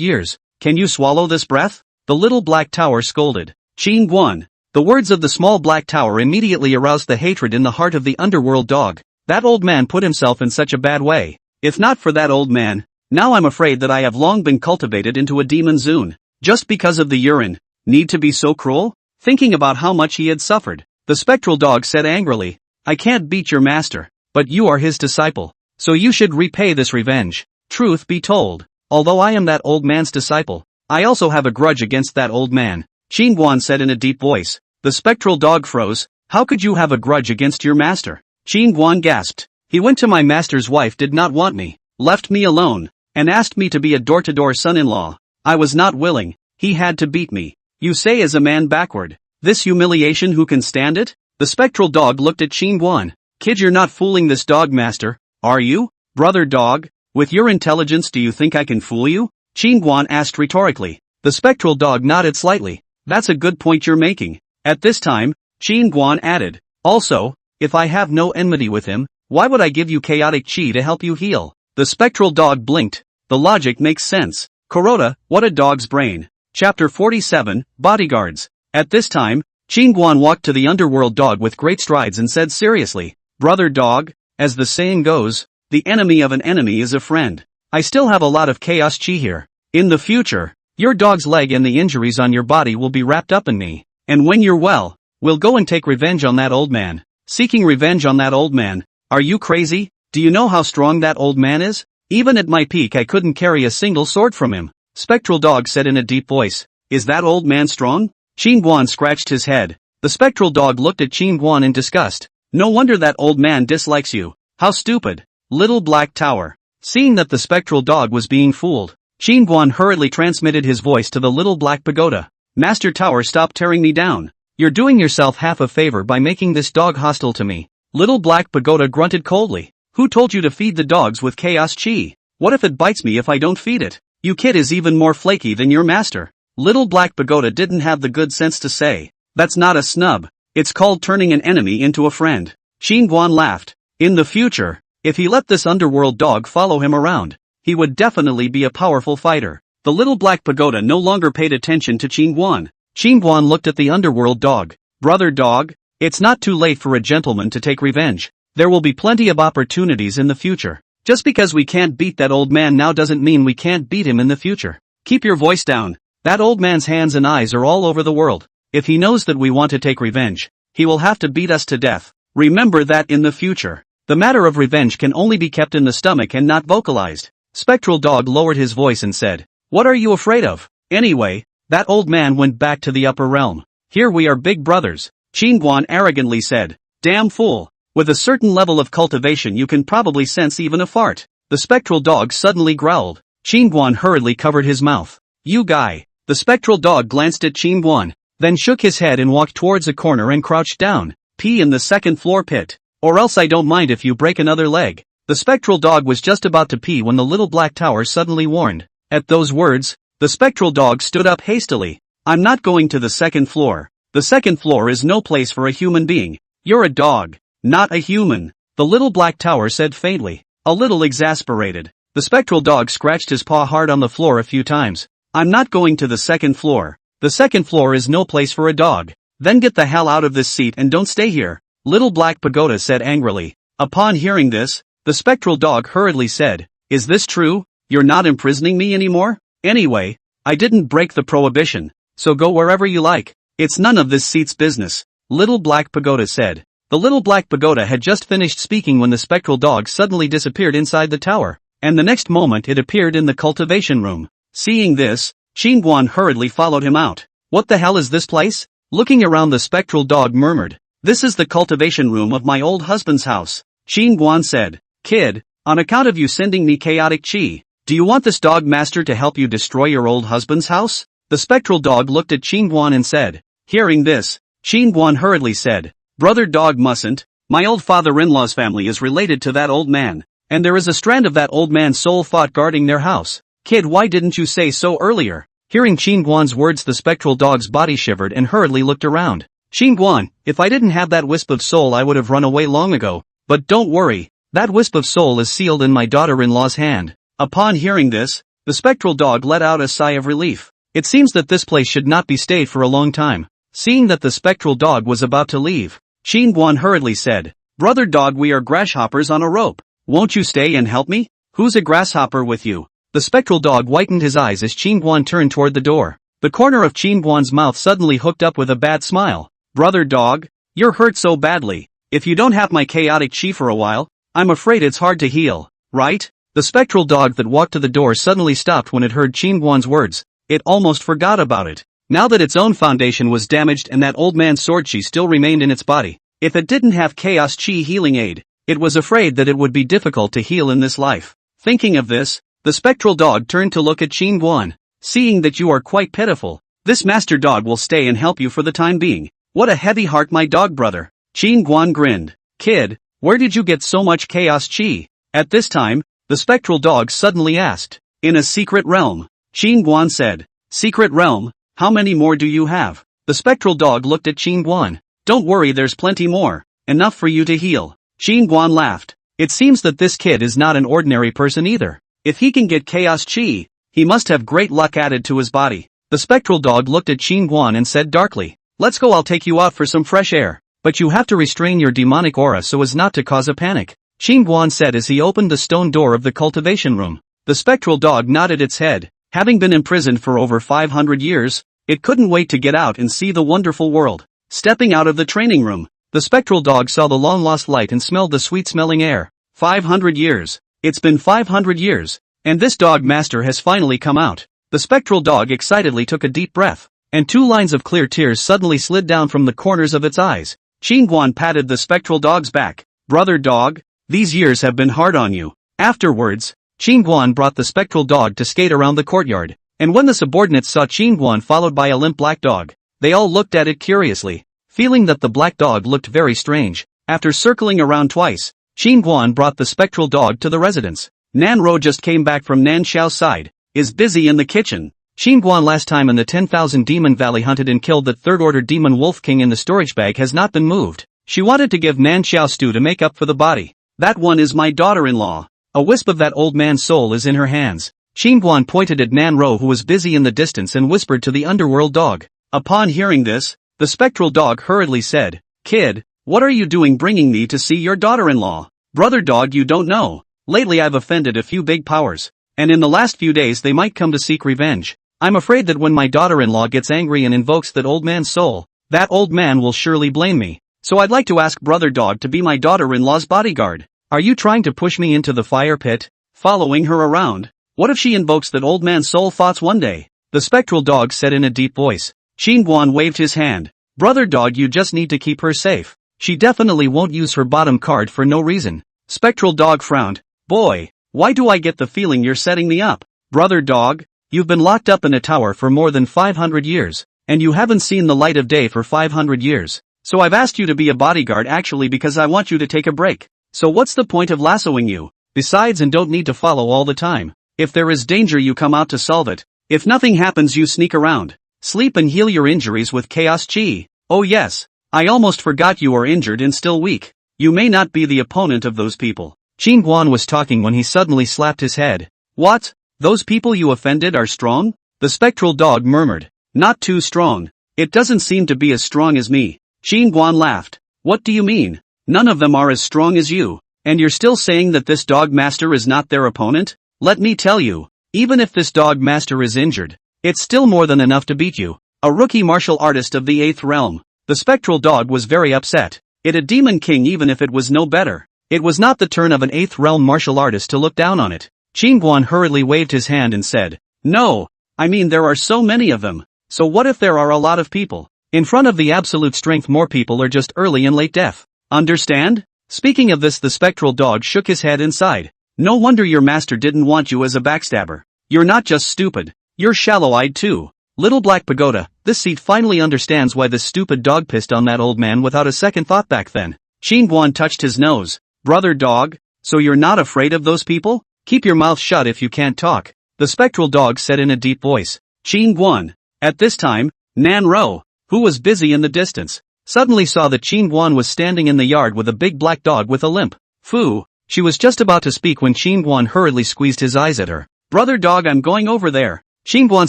years. Can you swallow this breath? The little black tower scolded. Qin Guan. The words of the small black tower immediately aroused the hatred in the heart of the underworld dog. That old man put himself in such a bad way. If not for that old man, now I'm afraid that I have long been cultivated into a demon zune. Just because of the urine. Need to be so cruel? Thinking about how much he had suffered, the spectral dog said angrily, I can't beat your master, but you are his disciple, so you should repay this revenge. Truth be told, although I am that old man's disciple, I also have a grudge against that old man, Qin Guan said in a deep voice. The spectral dog froze. How could you have a grudge against your master? Qin Guan gasped. He went to my master's wife, did not want me, left me alone, and asked me to be a door-to-door son-in-law. I was not willing. He had to beat me. You say as a man backward. This humiliation, who can stand it? The spectral dog looked at Qin Guan. Kid, you're not fooling this dog master, are you? Brother dog, with your intelligence do you think I can fool you? Qin Guan asked rhetorically. The spectral dog nodded slightly. That's a good point you're making. At this time, Qin Guan added, also, if I have no enmity with him, why would I give you chaotic chi to help you heal? The spectral dog blinked. The logic makes sense. Kuroda, what a dog's brain. Chapter 47, Bodyguards. At this time, Qin Guan walked to the underworld dog with great strides and said seriously, Brother dog, as the saying goes, the enemy of an enemy is a friend. I still have a lot of chaos chi here. In the future, your dog's leg and the injuries on your body will be wrapped up in me. And when you're well, we'll go and take revenge on that old man. Seeking revenge on that old man? Are you crazy? Do you know how strong that old man is? Even at my peak I couldn't carry a single sword from him. Spectral dog said in a deep voice. Is that old man strong? Qin Guan scratched his head. The spectral dog looked at Qin Guan in disgust. No wonder that old man dislikes you. How stupid. Little Black Tower. Seeing that the spectral dog was being fooled, Guan hurriedly transmitted his voice to the Little Black Pagoda. Master Tower, stop tearing me down. You're doing yourself half a favor by making this dog hostile to me. Little Black Pagoda grunted coldly. Who told you to feed the dogs with chaos chi? What if it bites me if I don't feed it? You kid is even more flaky than your master. Little Black Pagoda didn't have the good sense to say, that's not a snub. It's called turning an enemy into a friend. Guan laughed. In the future, if he let this underworld dog follow him around, he would definitely be a powerful fighter. The Little Black Pagoda no longer paid attention to Guan. Guan looked at the underworld dog. Brother dog, it's not too late for a gentleman to take revenge. There will be plenty of opportunities in the future. Just because we can't beat that old man now doesn't mean we can't beat him in the future. Keep your voice down. That old man's hands and eyes are all over the world. If he knows that we want to take revenge, he will have to beat us to death. Remember that in the future. The matter of revenge can only be kept in the stomach and not vocalized. Spectral Dog lowered his voice and said, what are you afraid of? Anyway, that old man went back to the upper realm. Here we are big brothers. Guan arrogantly said. Damn fool. With a certain level of cultivation you can probably sense even a fart. The spectral dog suddenly growled. Guan hurriedly covered his mouth. You guy. The spectral dog glanced at Guan, then shook his head and walked towards a corner and crouched down. Pee in the second floor pit. Or else I don't mind if you break another leg. The spectral dog was just about to pee when the Little Black Tower suddenly warned. At those words, the spectral dog stood up hastily. I'm not going to the second floor. The second floor is no place for a human being. You're a dog, not a human. The Little Black Tower said faintly, a little exasperated. The spectral dog scratched his paw hard on the floor a few times. I'm not going to the second floor. The second floor is no place for a dog. Then get the hell out of this seat and don't stay here. Little Black Pagoda said angrily. Upon hearing this, the spectral dog hurriedly said, is this true? You're not imprisoning me anymore? Anyway, I didn't break the prohibition, so go wherever you like. It's none of this seat's business. Little Black Pagoda said. The Little Black Pagoda had just finished speaking when the spectral dog suddenly disappeared inside the tower, and the next moment it appeared in the cultivation room. Seeing this, Guan hurriedly followed him out. What the hell is this place? Looking around, the spectral dog murmured. This is the cultivation room of my old husband's house. Guan said. Kid, on account of you sending me chaotic chi, do you want this dog master to help you destroy your old husband's house? The spectral dog looked at Guan and said. Hearing this, Guan hurriedly said. Brother dog mustn't. My old father-in-law's family is related to that old man, and there is a strand of that old man's soul thought guarding their house. Kid, why didn't you say so earlier? Hearing Guan's words, the spectral dog's body shivered and hurriedly looked around. Guan, if I didn't have that wisp of soul I would have run away long ago, but don't worry, that wisp of soul is sealed in my daughter-in-law's hand. Upon hearing this, the spectral dog let out a sigh of relief. It seems that this place should not be stayed for a long time. Seeing that the spectral dog was about to leave, Guan hurriedly said, Brother dog, we are grasshoppers on a rope. Won't you stay and help me? Who's a grasshopper with you? The spectral dog whitened his eyes as Guan turned toward the door. The corner of Guan's mouth suddenly hooked up with a bad smile. Brother dog, you're hurt so badly. If you don't have my chaotic chi for a while, I'm afraid it's hard to heal, right? The spectral dog that walked to the door suddenly stopped when it heard Guan's words. It almost forgot about it. Now that its own foundation was damaged and that old man's sword chi still remained in its body, if it didn't have chaos chi healing aid, it was afraid that it would be difficult to heal in this life. Thinking of this, the spectral dog turned to look at Guan. Seeing that you are quite pitiful, this master dog will stay and help you for the time being. What a heavy heart, my dog brother. Guan grinned. Kid, where did you get so much chaos chi? At this time, the spectral dog suddenly asked. In a secret realm. Guan said. Secret realm? How many more do you have? The spectral dog looked at Guan. Don't worry, there's plenty more. Enough for you to heal. Guan laughed. It seems that this kid is not an ordinary person either. If he can get chaos chi, he must have great luck added to his body. The spectral dog looked at Guan and said darkly. Let's go, I'll take you out for some fresh air. But you have to restrain your demonic aura so as not to cause a panic. Guan said as he opened the stone door of the cultivation room. The spectral dog nodded its head. Having been imprisoned for over 500 years, it couldn't wait to get out and see the wonderful world. Stepping out of the training room, the spectral dog saw the long-lost light and smelled the sweet-smelling air. 500 years. It's been 500 years, and this dog master has finally come out. The spectral dog excitedly took a deep breath, and 2 lines of clear tears suddenly slid down from the corners of its eyes. Guan patted the spectral dog's back. Brother dog, these years have been hard on you. Afterwards, Guan brought the spectral dog to skate around the courtyard, and when the subordinates saw Guan followed by a limp black dog, they all looked at it curiously, feeling that the black dog looked very strange. After circling around twice, Guan brought the spectral dog to the residence. Nan Ro just came back from Nan Xiao's side, is busy in the kitchen. Guan last time in the 10,000 Demon Valley hunted and killed that third-order demon wolf king in the storage bag has not been moved. She wanted to give Nan Xiao stew to make up for the body. That one is my daughter-in-law. A wisp of that old man's soul is in her hands. Guan pointed at Nan Ro who was busy in the distance and whispered to the underworld dog. Upon hearing this, the spectral dog hurriedly said, Kid, what are you doing bringing me to see your daughter-in-law? Brother dog, you don't know. Lately I've offended a few big powers, and in the last few days they might come to seek revenge. I'm afraid that when my daughter-in-law gets angry and invokes that old man's soul, that old man will surely blame me. So I'd like to ask brother dog to be my daughter-in-law's bodyguard. Are you trying to push me into the fire pit? Following her around? What if she invokes that old man's soul thoughts one day? The spectral dog said in a deep voice. Guan waved his hand. Brother dog, you just need to keep her safe. She definitely won't use her bottom card for no reason. Spectral dog frowned. Boy, why do I get the feeling you're setting me up? Brother dog, you've been locked up in a tower for more than 500 years, and you haven't seen the light of day for 500 years. So I've asked you to be a bodyguard actually because I want you to take a break. So what's the point of lassoing you? Besides, and don't need to follow all the time. If there is danger you come out to solve it. If nothing happens you sneak around. Sleep and heal your injuries with chaos chi. Oh yes, I almost forgot you are injured and still weak. You may not be the opponent of those people. Guan was talking when he suddenly slapped his head. What? Those people you offended are strong? The spectral dog murmured. Not too strong. It doesn't seem to be as strong as me. Guan laughed. What do you mean? None of them are as strong as you, and you're still saying that this dog master is not their opponent? Let me tell you, even if this dog master is injured, it's still more than enough to beat you. A rookie martial artist of the 8th realm. The spectral dog was very upset. It a demon king even if it was no better. It was not the turn of an 8th realm martial artist to look down on it. Guan hurriedly waved his hand and said, No, I mean there are so many of them. So what if there are a lot of people? In front of the absolute strength more people are just early and late death. Understand? Speaking of this, the spectral dog shook his head and sighed. No wonder your master didn't want you as a backstabber. You're not just stupid, you're shallow-eyed too. Little Black Pagoda, this seat finally understands why this stupid dog pissed on that old man without a second thought back then. Guan touched his nose. Brother dog, so you're not afraid of those people? Keep your mouth shut if you can't talk. The spectral dog said in a deep voice. Guan. At this time, Nan Ro, who was busy in the distance, suddenly saw that Guan was standing in the yard with a big black dog with a limp. Foo, she was just about to speak when Guan hurriedly squeezed his eyes at her. Brother dog, I'm going over there. Guan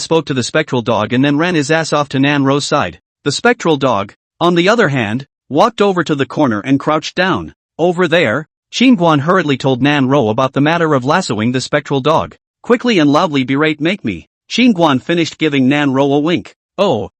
spoke to the spectral dog and then ran his ass off to Nan Ro's side. The spectral dog, on the other hand, walked over to the corner and crouched down. Over there, Guan hurriedly told Nan Ro about the matter of lassoing the spectral dog. Quickly and loudly berate make me. Guan finished giving Nan Ro a wink. Oh.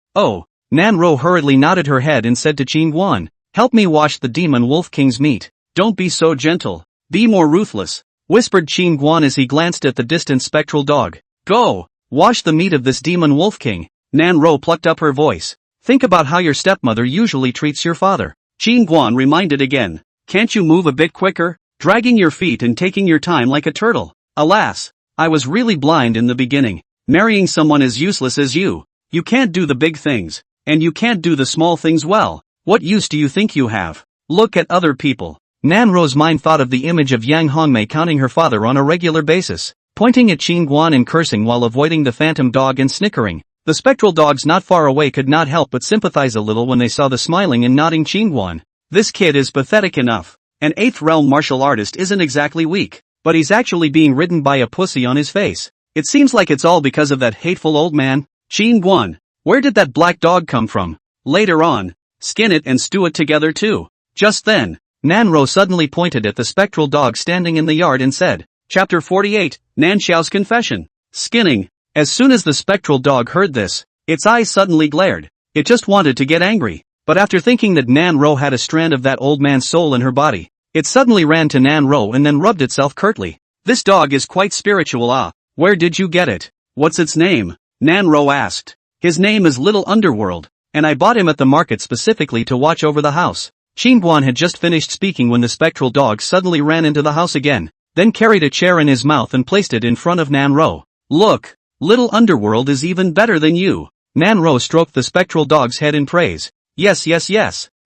Nan Ro hurriedly nodded her head and said to Guan, help me wash the demon wolf king's meat. Don't be so gentle. Be more ruthless, whispered Guan as he glanced at the distant spectral dog. Go, wash the meat of this demon wolf king. Nan Ro plucked up her voice. Think about how your stepmother usually treats your father. Guan reminded again. Can't you move a bit quicker? Dragging your feet and taking your time like a turtle. Alas, I was really blind in the beginning. Marrying someone as useless as you. You can't do the big things. And you can't do the small things well. What use do you think you have? Look at other people. Nan Ro's mind thought of the image of Yang Hongmei counting her father on a regular basis, pointing at Guan and cursing while avoiding the phantom dog and snickering. The spectral dogs not far away could not help but sympathize a little when they saw the smiling and nodding Guan. This kid is pathetic enough. An 8th realm martial artist isn't exactly weak, but he's actually being ridden by a pussy on his face. It seems like it's all because of that hateful old man. Guan. Where did that black dog come from? Later on, skin it and stew it together too. Just then, Nan Ro suddenly pointed at the spectral dog standing in the yard and said, Chapter 48, Nan Xiao's Confession. Skinning. As soon as the spectral dog heard this, its eyes suddenly glared. It just wanted to get angry. But after thinking that Nan Ro had a strand of that old man's soul in her body, it suddenly ran to Nan Ro and then rubbed itself curtly. This dog is quite spiritual. Ah, where did you get it? What's its name? Nan Ro asked. His name is Little Underworld, and I bought him at the market specifically to watch over the house. Qingguan had just finished speaking when the spectral dog suddenly ran into the house again, then carried a chair in his mouth and placed it in front of Nanro. Look, little underworld is even better than you. Nanro stroked the spectral dog's head in praise. Yes.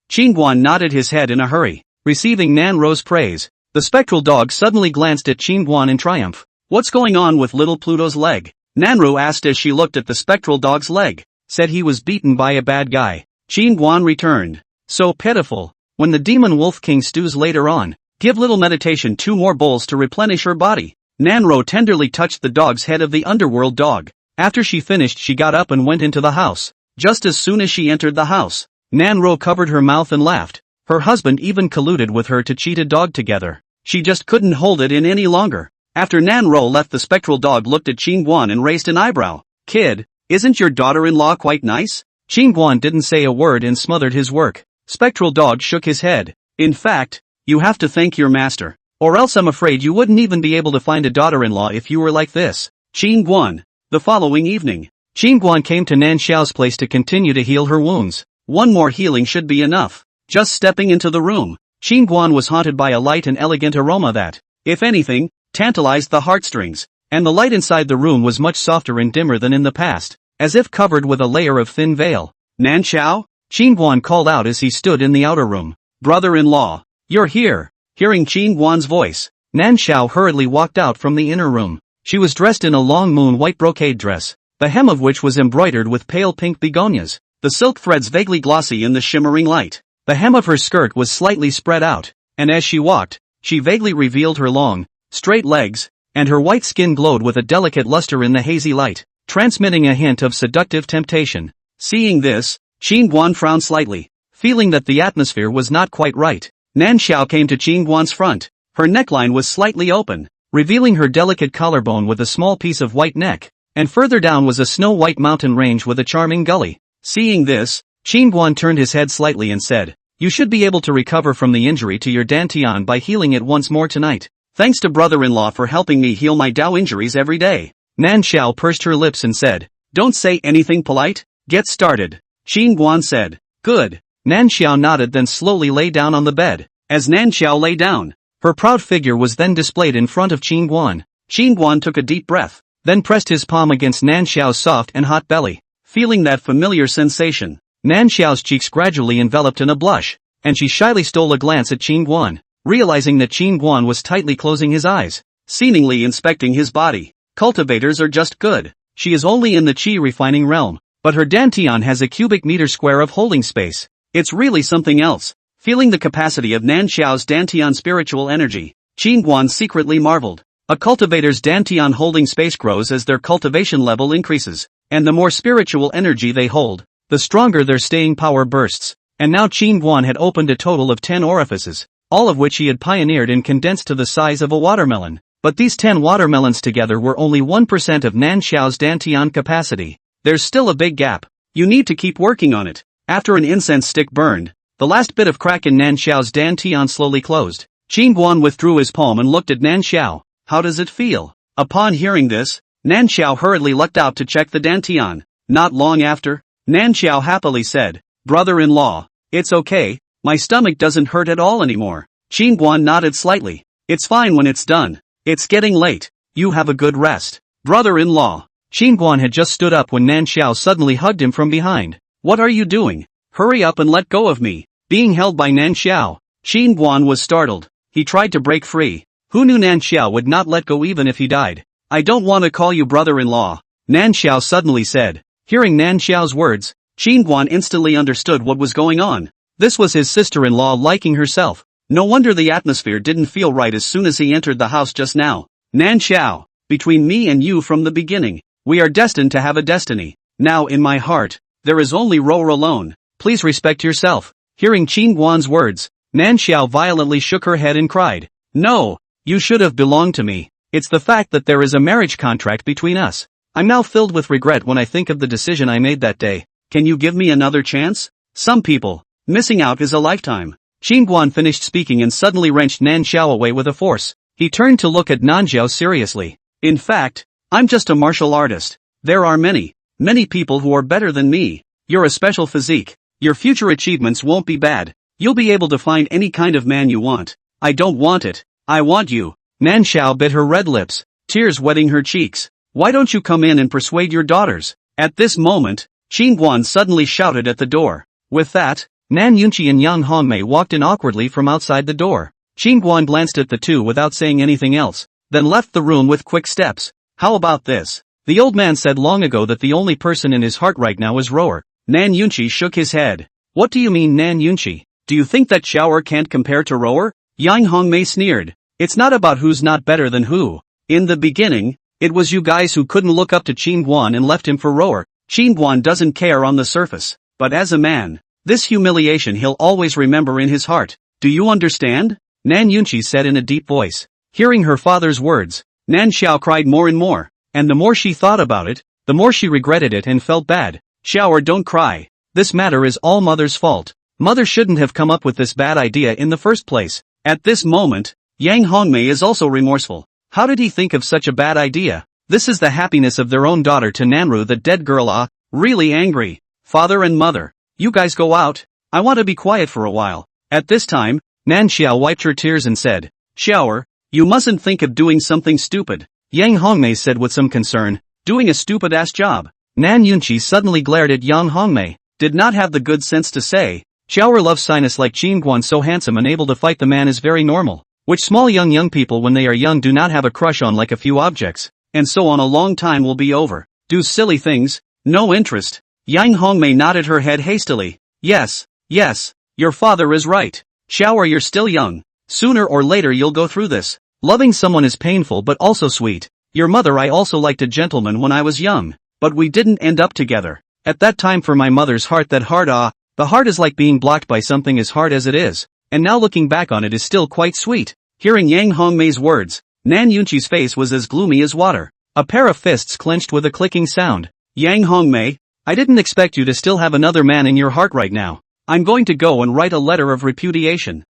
Qingguan nodded his head in a hurry, receiving Nanro's praise. The spectral dog suddenly glanced at Qingguan in triumph. What's going on with little Pluto's leg? Nanro asked as she looked at the spectral dog's leg. Said he was beaten by a bad guy. Qingguan returned. So pitiful. When the demon wolf king stews later on, give little meditation 2 more bowls to replenish her body. Nanro tenderly touched the dog's head of the underworld dog. After she finished, she got up and went into the house. Just as soon as she entered the house, Nanro covered her mouth and laughed. Her husband even colluded with her to cheat a dog together. She just couldn't hold it in any longer. After Nanro left, the spectral dog looked at Qingguan and raised an eyebrow. Kid, isn't your daughter-in-law quite nice? Qingguan didn't say a word and smothered his work. Spectral dog shook his head. In fact, you have to thank your master. Or else I'm afraid you wouldn't even be able to find a daughter-in-law if you were like this. Qingguan. The following evening, Qingguan came to Nan Xiao's place to continue to heal her wounds. One more healing should be enough. Just stepping into the room, Qingguan was haunted by a light and elegant aroma that, if anything, tantalized the heartstrings, and the light inside the room was much softer and dimmer than in the past, as if covered with a layer of thin veil. Nan Xiao? Qingguan called out as he stood in the outer room. Brother-in-law, you're here. Hearing Qingguan's voice, Nan Xiao hurriedly walked out from the inner room. She was dressed in a long moon-white brocade dress, the hem of which was embroidered with pale pink begonias, the silk threads vaguely glossy in the shimmering light. The hem of her skirt was slightly spread out, and as she walked, she vaguely revealed her long, straight legs, and her white skin glowed with a delicate luster in the hazy light, transmitting a hint of seductive temptation. Seeing this, Qingguan frowned slightly, feeling that the atmosphere was not quite right. Nan Xiao came to Qingguan's front. Her neckline was slightly open, revealing her delicate collarbone with a small piece of white neck, and further down was a snow-white mountain range with a charming gully. Seeing this, Qingguan turned his head slightly and said, "You should be able to recover from the injury to your dantian by healing it once more tonight. Thanks to brother-in-law for helping me heal my Dao injuries every day." Nan Xiao pursed her lips and said, "Don't say anything polite, get started." Qingguan said, "Good." Nan Xiao nodded, then slowly lay down on the bed. As Nan Xiao lay down, her proud figure was then displayed in front of Qingguan. Qingguan took a deep breath, then pressed his palm against Nan Xiao's soft and hot belly. Feeling that familiar sensation, Nan Xiao's cheeks gradually enveloped in a blush, and she shyly stole a glance at Qingguan, realizing that Qingguan was tightly closing his eyes, seemingly inspecting his body. Cultivators are just good. She is only in the qi refining realm, but her dantian has a cubic meter square of holding space. It's really something else. Feeling the capacity of Nan Xiao's dantian spiritual energy, Qingguan secretly marveled. A cultivator's dantian holding space grows as their cultivation level increases, and the more spiritual energy they hold, the stronger their staying power bursts. And now Qingguan had opened a total of 10 orifices, all of which he had pioneered and condensed to the size of a watermelon. But these 10 watermelons together were only 1% of Nan Xiao's dantian capacity. There's still a big gap. You need to keep working on it. After an incense stick burned, the last bit of crack in Nan Xiao's dantian slowly closed. Qingguan withdrew his palm and looked at Nan Xiao. How does it feel? Upon hearing this, Nan Xiao hurriedly lucked out to check the dantian. Not long after, Nan Xiao happily said, "Brother-in-law, it's okay, my stomach doesn't hurt at all anymore." Qingguan nodded slightly. "It's fine when it's done. It's getting late. You have a good rest." Brother-in-law. Qingguan had just stood up when Nan Xiao suddenly hugged him from behind. "What are you doing? Hurry up and let go of me." Being held by Nan Xiao, Qingguan was startled. He tried to break free. Who knew Nan Xiao would not let go even if he died? "I don't want to call you brother-in-law," Nan Xiao suddenly said. Hearing Nan Xiao's words, Qingguan instantly understood what was going on. This was his sister-in-law liking herself. No wonder the atmosphere didn't feel right as soon as he entered the house just now. "Nan Xiao, between me and you from the beginning, we are destined to have a destiny. Now in my heart, there is only Ro alone. Please respect yourself." Hearing Qingguan's words, Nan Xiao violently shook her head and cried, "No, you should have belonged to me. It's the fact that there is a marriage contract between us. I'm now filled with regret when I think of the decision I made that day. Can you give me another chance? Some people, missing out is a lifetime." Qingguan finished speaking and suddenly wrenched Nan Xiao away with a force. He turned to look at Nan Xiao seriously. "In fact, I'm just a martial artist. There are many people who are better than me. You're a special physique. Your future achievements won't be bad. You'll be able to find any kind of man you want. I don't want it. I want you. Nan Xiao bit her red lips, tears wetting her cheeks. Why don't you come in and persuade your daughters? At this moment, Qin Guan suddenly shouted at the door. With that, Nan Yunqi and Yang Hongmei walked in awkwardly from outside the door. Qin Guan glanced at the two without saying anything else, then left the room with quick steps. How about this? The old man said long ago that the only person in his heart right now is Rower. Nan Yunqi shook his head. What do you mean, Nan Yunqi? Do you think that Shower can't compare to Rower? Yang Hongmei sneered. It's not about who's not better than who. In the beginning, it was you guys who couldn't look up to Qin Guan and left him for Rower. Qin Guan doesn't care on the surface, but as a man, this humiliation he'll always remember in his heart. Do you understand? Nan Yunqi said in a deep voice. Hearing her father's words, Nan Xiao cried more and more, and the more she thought about it, the more she regretted it and felt bad. Shower, don't cry. This matter is all Mother's fault. Mother shouldn't have come up with this bad idea in the first place. At this moment, Yang Hongmei is also remorseful. How did he think of such a bad idea? This is the happiness of their own daughter to Nanru, the dead girl. Really angry. Father and mother, you guys go out. I want to be quiet for a while. At this time, Nan Xiao wiped her tears and said, Shower, you mustn't think of doing something stupid. Yang Hongmei said with some concern, doing a stupid-ass job. Nan Yunqi suddenly glared at Yang Hongmei, did not have the good sense to say, Shower loves sinus like Qin Guan, so handsome and able to fight the man is very normal, which small young people when they are young do not have a crush on like a few objects, and so on a long time will be over. Do silly things, no interest. Yang Hongmei nodded her head hastily. Yes, your father is right. Shower, you're still young. Sooner or later you'll go through this. Loving someone is painful but also sweet. Your mother, I also liked a gentleman when I was young, but we didn't end up together. At that time for my mother's heart, that heart, the heart is like being blocked by something as hard as it is, and now looking back on it is still quite sweet. Hearing Yang Hongmei's words, Nan Yunqi's face was as gloomy as water. A pair of fists clenched with a clicking sound. Yang Hongmei, I didn't expect you to still have another man in your heart right now. I'm going to go and write a letter of repudiation.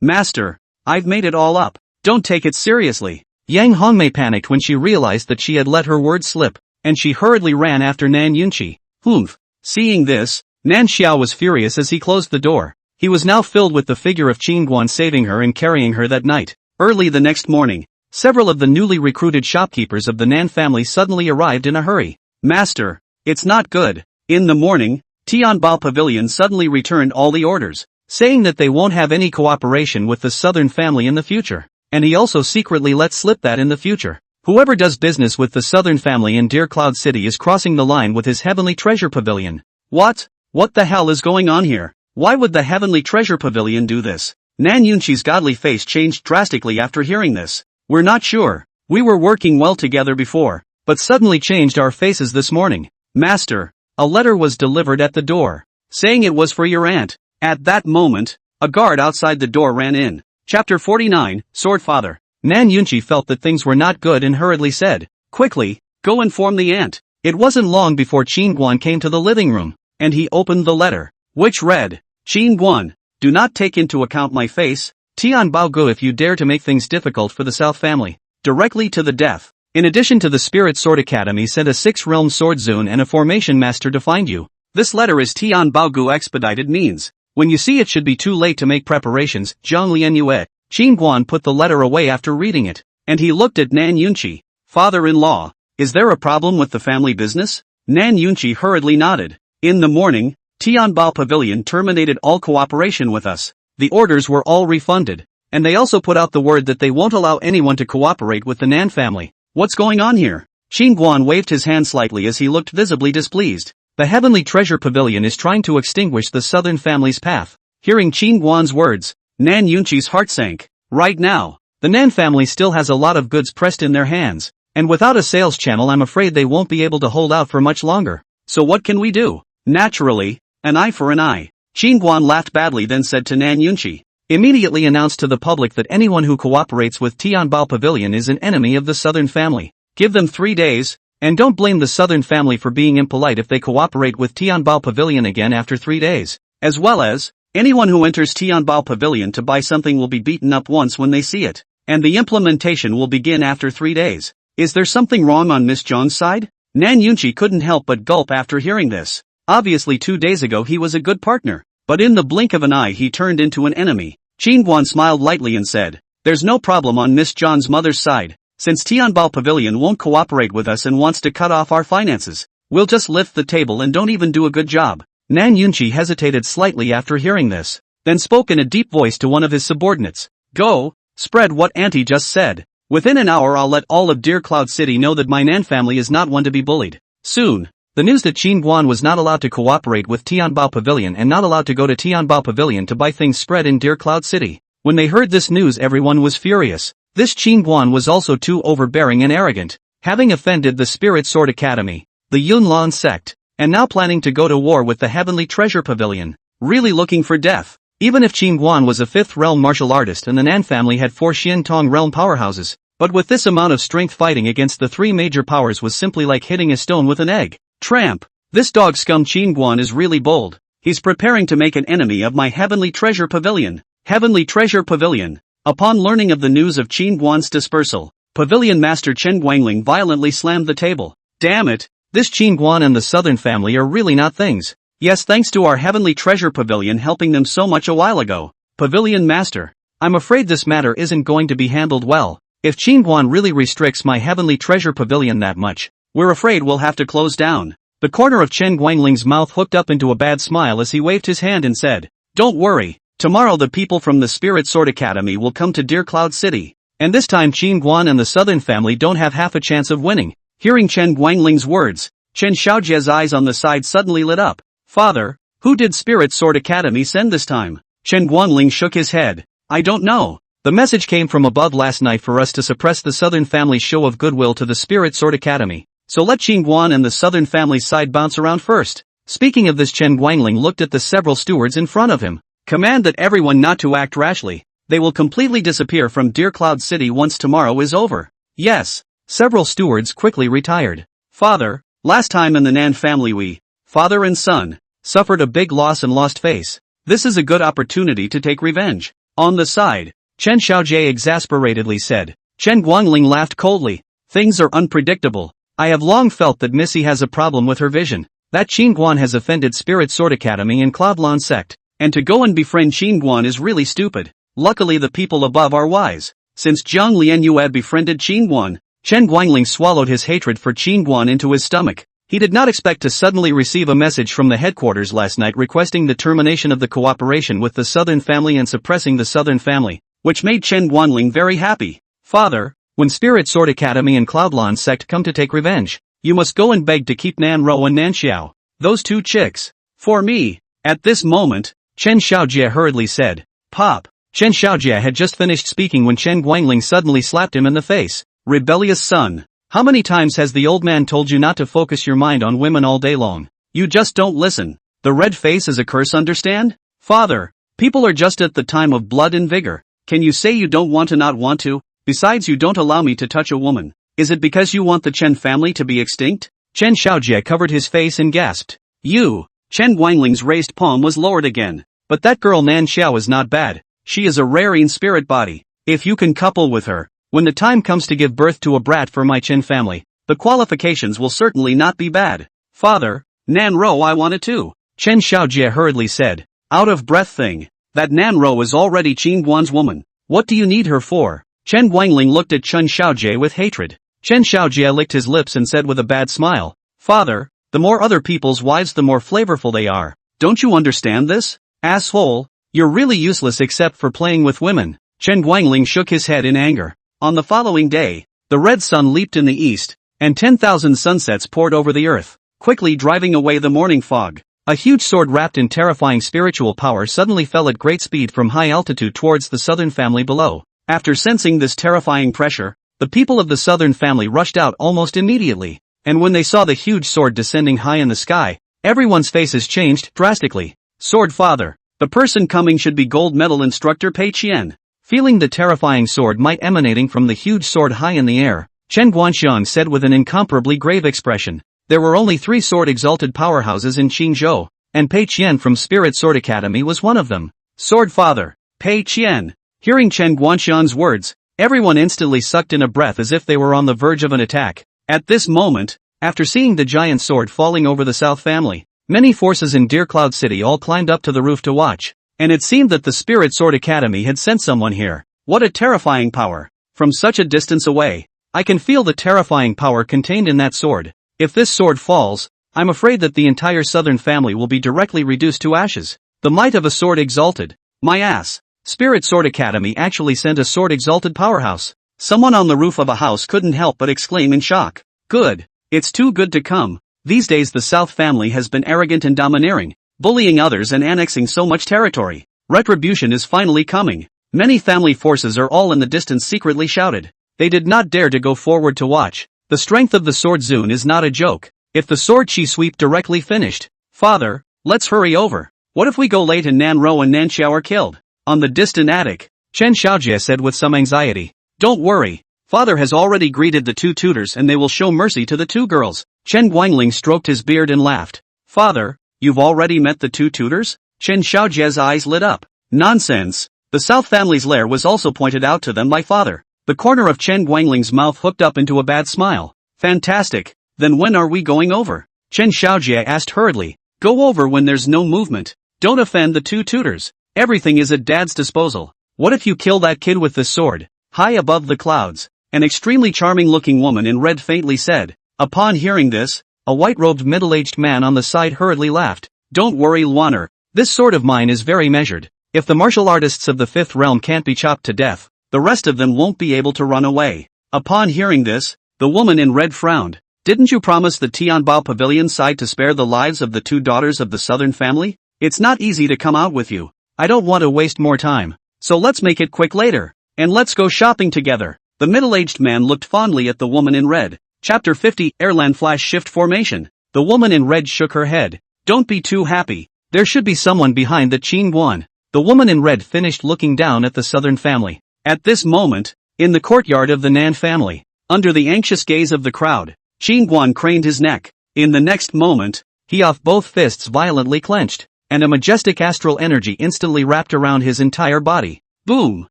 Master, I've made it all up. Don't take it seriously. Yang Hongmei panicked when she realized that she had let her words slip, and she hurriedly ran after Nan Yunqi. Humph. Seeing this, Nan Xiao was furious as he closed the door. He was now filled with the figure of Qin Guan saving her and carrying her that night. Early the next morning, several of the newly recruited shopkeepers of the Nan family suddenly arrived in a hurry. Master, it's not good. In the morning, Tianbao Pavilion suddenly returned all the orders, saying that they won't have any cooperation with the southern family in the future. And he also secretly let slip that in the future, whoever does business with the southern family in Dear Cloud City is crossing the line with his Heavenly Treasure Pavilion. What? What the hell is going on here? Why would the Heavenly Treasure Pavilion do this? Nan Yunqi's godly face changed drastically after hearing this. We're not sure. We were working well together before, but suddenly changed our faces this morning. Master, a letter was delivered at the door, saying it was for your aunt. At that moment, a guard outside the door ran in. Chapter 49, Sword Father. Nan Yunqi felt that things were not good and hurriedly said, quickly, go inform the aunt. It wasn't long before Qin Guan came to the living room, and he opened the letter, which read, Qin Guan, do not take into account my face, Tian Baogu, if you dare to make things difficult for the South family, directly to the death. In addition to the Spirit Sword Academy sent a 6-realm sword zune and a formation master to find you. This letter is Tian Baogu expedited means. When you see it should be too late to make preparations, Zhang Lianyue. Qin Guan put the letter away after reading it, and he looked at Nan Yunqi. Father-in-law, is there a problem with the family business? Nan Yunqi hurriedly nodded. In the morning, Tianbao Pavilion terminated all cooperation with us. The orders were all refunded, and they also put out the word that they won't allow anyone to cooperate with the Nan family. What's going on here? Qin Guan waved his hand slightly as he looked visibly displeased. The Heavenly Treasure Pavilion is trying to extinguish the southern family's path. Hearing Qin Guan's words, Nan Yunqi's heart sank. Right now, the Nan family still has a lot of goods pressed in their hands, and without a sales channel I'm afraid they won't be able to hold out for much longer. So what can we do? Naturally, an eye for an eye. Qin Guan laughed badly, then said to Nan Yunqi, immediately announced to the public that anyone who cooperates with Tianbao Pavilion is an enemy of the southern family. Give them 3 days. And don't blame the southern family for being impolite if they cooperate with Tianbao Pavilion again after 3 days. As well as, anyone who enters Tianbao Pavilion to buy something will be beaten up once when they see it. And the implementation will begin after 3 days. Is there something wrong on Miss Zhang's side? Nan Yunqi couldn't help but gulp after hearing this. Obviously 2 days ago he was a good partner. but in the blink of an eye he turned into an enemy. Qingguan smiled lightly and said, "There's no problem on Miss John's mother's side. Since Tianbao Pavilion won't cooperate with us and wants to cut off our finances, we'll just lift the table and don't even do a good job." Nan Yunqi hesitated slightly after hearing this, then spoke in a deep voice to one of his subordinates. "Go, spread what Auntie just said. Within an hour I'll let all of Deer Cloud City know that my Nan family is not one to be bullied." Soon, the news that Qingguan was not allowed to cooperate with Tianbao Pavilion and not allowed to go to Tianbao Pavilion to buy things spread in Deer Cloud City. When they heard this news, everyone was furious. This Qingguan was also too overbearing and arrogant, having offended the Spirit Sword Academy, the Yunlan sect, and now planning to go to war with the Heavenly Treasure Pavilion, really looking for death. Even if Qingguan was a 5th realm martial artist and the Nan family had 4 Xian-Tong realm powerhouses, but with this amount of strength fighting against the 3 major powers was simply like hitting a stone with an egg. Tramp! This dog scum Qingguan is really bold. He's preparing to make an enemy of my Heavenly Treasure Pavilion. Heavenly Treasure Pavilion. Upon learning of the news of Qingguan's dispersal, Pavilion Master Chen Guangling violently slammed the table. Damn it! This Qingguan and the Southern family are really not things. Yes, thanks to our Heavenly Treasure Pavilion helping them so much a while ago. Pavilion Master, I'm afraid this matter isn't going to be handled well. If Qingguan really restricts my Heavenly Treasure Pavilion that much, we're afraid we'll have to close down. The corner of Chen Guangling's mouth hooked up into a bad smile as he waved his hand and said, "Don't worry, tomorrow the people from the Spirit Sword Academy will come to Deer Cloud City. And this time Qingguan and the Southern family don't have half a chance of winning." Hearing Chen Guangling's words, Chen Xiaojie's eyes on the side suddenly lit up. "Father, who did Spirit Sword Academy send this time?" Chen Guangling shook his head. "I don't know. The message came from above last night for us to suppress the Southern family's show of goodwill to the Spirit Sword Academy. So let Qingguan and the Southern family's side bounce around first." Speaking of this, Chen Guangling looked at the several stewards in front of him. "Command that everyone not to act rashly. They will completely disappear from Deer Cloud City once tomorrow is over." Yes. Several stewards quickly retired. "Father, last time in the Nan family we, father and son, suffered a big loss and lost face. This is a good opportunity to take revenge." On the side, Chen Xiaojie exasperatedly said. Chen Guangling laughed coldly. "Things are unpredictable. I have long felt that Missy has a problem with her vision. That Qingguan has offended Spirit Sword Academy and Cloudlon sect, and to go and befriend Qingguan is really stupid. Luckily the people above are wise. Since Jiang Lianyue had befriended Qingguan, Chen Guangling swallowed his hatred for Qingguan into his stomach. He did not expect to suddenly receive a message from the headquarters last night requesting the termination of the cooperation with the Southern family and suppressing the Southern family, which made Chen Guangling very happy. "Father, when Spirit Sword Academy and Cloudlon sect come to take revenge, you must go and beg to keep Nan Ro and Nan Xiao, those 2 chicks, for me." At this moment, Chen Xiaojie hurriedly said, "Pop." Chen Xiaojie had just finished speaking when Chen Guangling suddenly slapped him in the face. "Rebellious son. How many times has the old man told you not to focus your mind on women all day long? You just don't listen. The red face is a curse, understand? Father, people are just at the time of blood and vigor. Can you say you don't want to not want to? Besides, you don't allow me to touch a woman. Is it because you want the Chen family to be extinct?" Chen Xiaojie covered his face and gasped. "You." Chen Guangling's raised palm was lowered again. "But that girl Nan Xiao is not bad. She is a rare in spirit body. If you can couple with her, when the time comes to give birth to a brat for my Chen family, the qualifications will certainly not be bad." "Father, Nan Ro I want it too," Chen Xiaojie hurriedly said. "Out of breath thing. That Nan Ro is already Qingguan's woman. What do you need her for?" Chen Guangling looked at Chen Xiaojie with hatred. Chen Xiaojie licked his lips and said with a bad smile, "Father, the more other people's wives the more flavorful they are. Don't you understand this? Asshole, you're really useless except for playing with women." Chen Guangling shook his head in anger. On the following day, the red sun leaped in the east, and 10,000 sunsets poured over the earth, quickly driving away the morning fog. A huge sword wrapped in terrifying spiritual power suddenly fell at great speed from high altitude towards the Southern family below. After sensing this terrifying pressure, the people of the Southern family rushed out almost immediately, and when they saw the huge sword descending high in the sky, everyone's faces changed drastically. "Sword father, the person coming should be gold medal instructor Pei Qian." Feeling the terrifying sword might emanating from the huge sword high in the air, Chen Guanxiang said with an incomparably grave expression. There were only 3 sword exalted powerhouses in Qingzhou, and Pei Qian from Spirit Sword Academy was one of them. "Sword father, Pei Qian." Hearing Chen Guanxiang's words, everyone instantly sucked in a breath as if they were on the verge of an attack. At this moment, after seeing the giant sword falling over the South family, Many forces in Deer Cloud City all climbed up to the roof to watch. And it seemed that the Spirit Sword Academy had sent someone here. What a terrifying power. From such a distance away, I can feel the terrifying power contained in that sword. If this sword falls, I'm afraid that the entire southern family will be directly reduced to ashes. The might of a sword exalted. My ass. Spirit Sword Academy actually sent a sword exalted powerhouse. Someone on the roof of a house couldn't help but exclaim in shock. Good. It's too good to come. These days the South family has been arrogant and domineering, bullying others and annexing so much territory. Retribution is finally coming. Many family forces are all in the distance secretly shouted. They did not dare to go forward to watch. The strength of the sword Zune is not a joke. If the sword chi sweep directly finished. Father, let's hurry over. What if we go late and Nan Ro and Nan Xiao are killed? On the distant attic, Chen Xiaojie said with some anxiety. Don't worry. Father has already greeted the two tutors and they will show mercy to the two girls. Chen Guangling stroked his beard and laughed. Father, you've already met the two tutors? Chen Xiaojie's eyes lit up. Nonsense. The South family's lair was also pointed out to them by father. The corner of Chen Guangling's mouth hooked up into a bad smile. Fantastic. Then when are we going over? Chen Xiaojie asked hurriedly. Go over when there's no movement. Don't offend the two tutors. Everything is at Dad's disposal. What if you kill that kid with this sword? High above the clouds, an extremely charming-looking woman in red faintly said. Upon hearing this, a white-robed middle-aged man on the side hurriedly laughed. Don't worry, Luaner. This sword of mine is very measured. If the martial artists of the fifth realm can't be chopped to death, the rest of them won't be able to run away. Upon hearing this, the woman in red frowned. Didn't you promise the Tianbao Pavilion side to spare the lives of the two daughters of the southern family? It's not easy to come out with you. I don't want to waste more time. So let's make it quick later. And let's go shopping together. The middle-aged man looked fondly at the woman in red. Chapter 50 Airland Flash Shift Formation. The woman in red shook her head. Don't be too happy. There should be someone behind the Qing Guan. The woman in red finished looking down at the southern family. At this moment, in the courtyard of the Nan family, under the anxious gaze of the crowd, Qing Guan craned his neck. In the next moment, he off both fists violently clenched, and a majestic astral energy instantly wrapped around his entire body. Boom!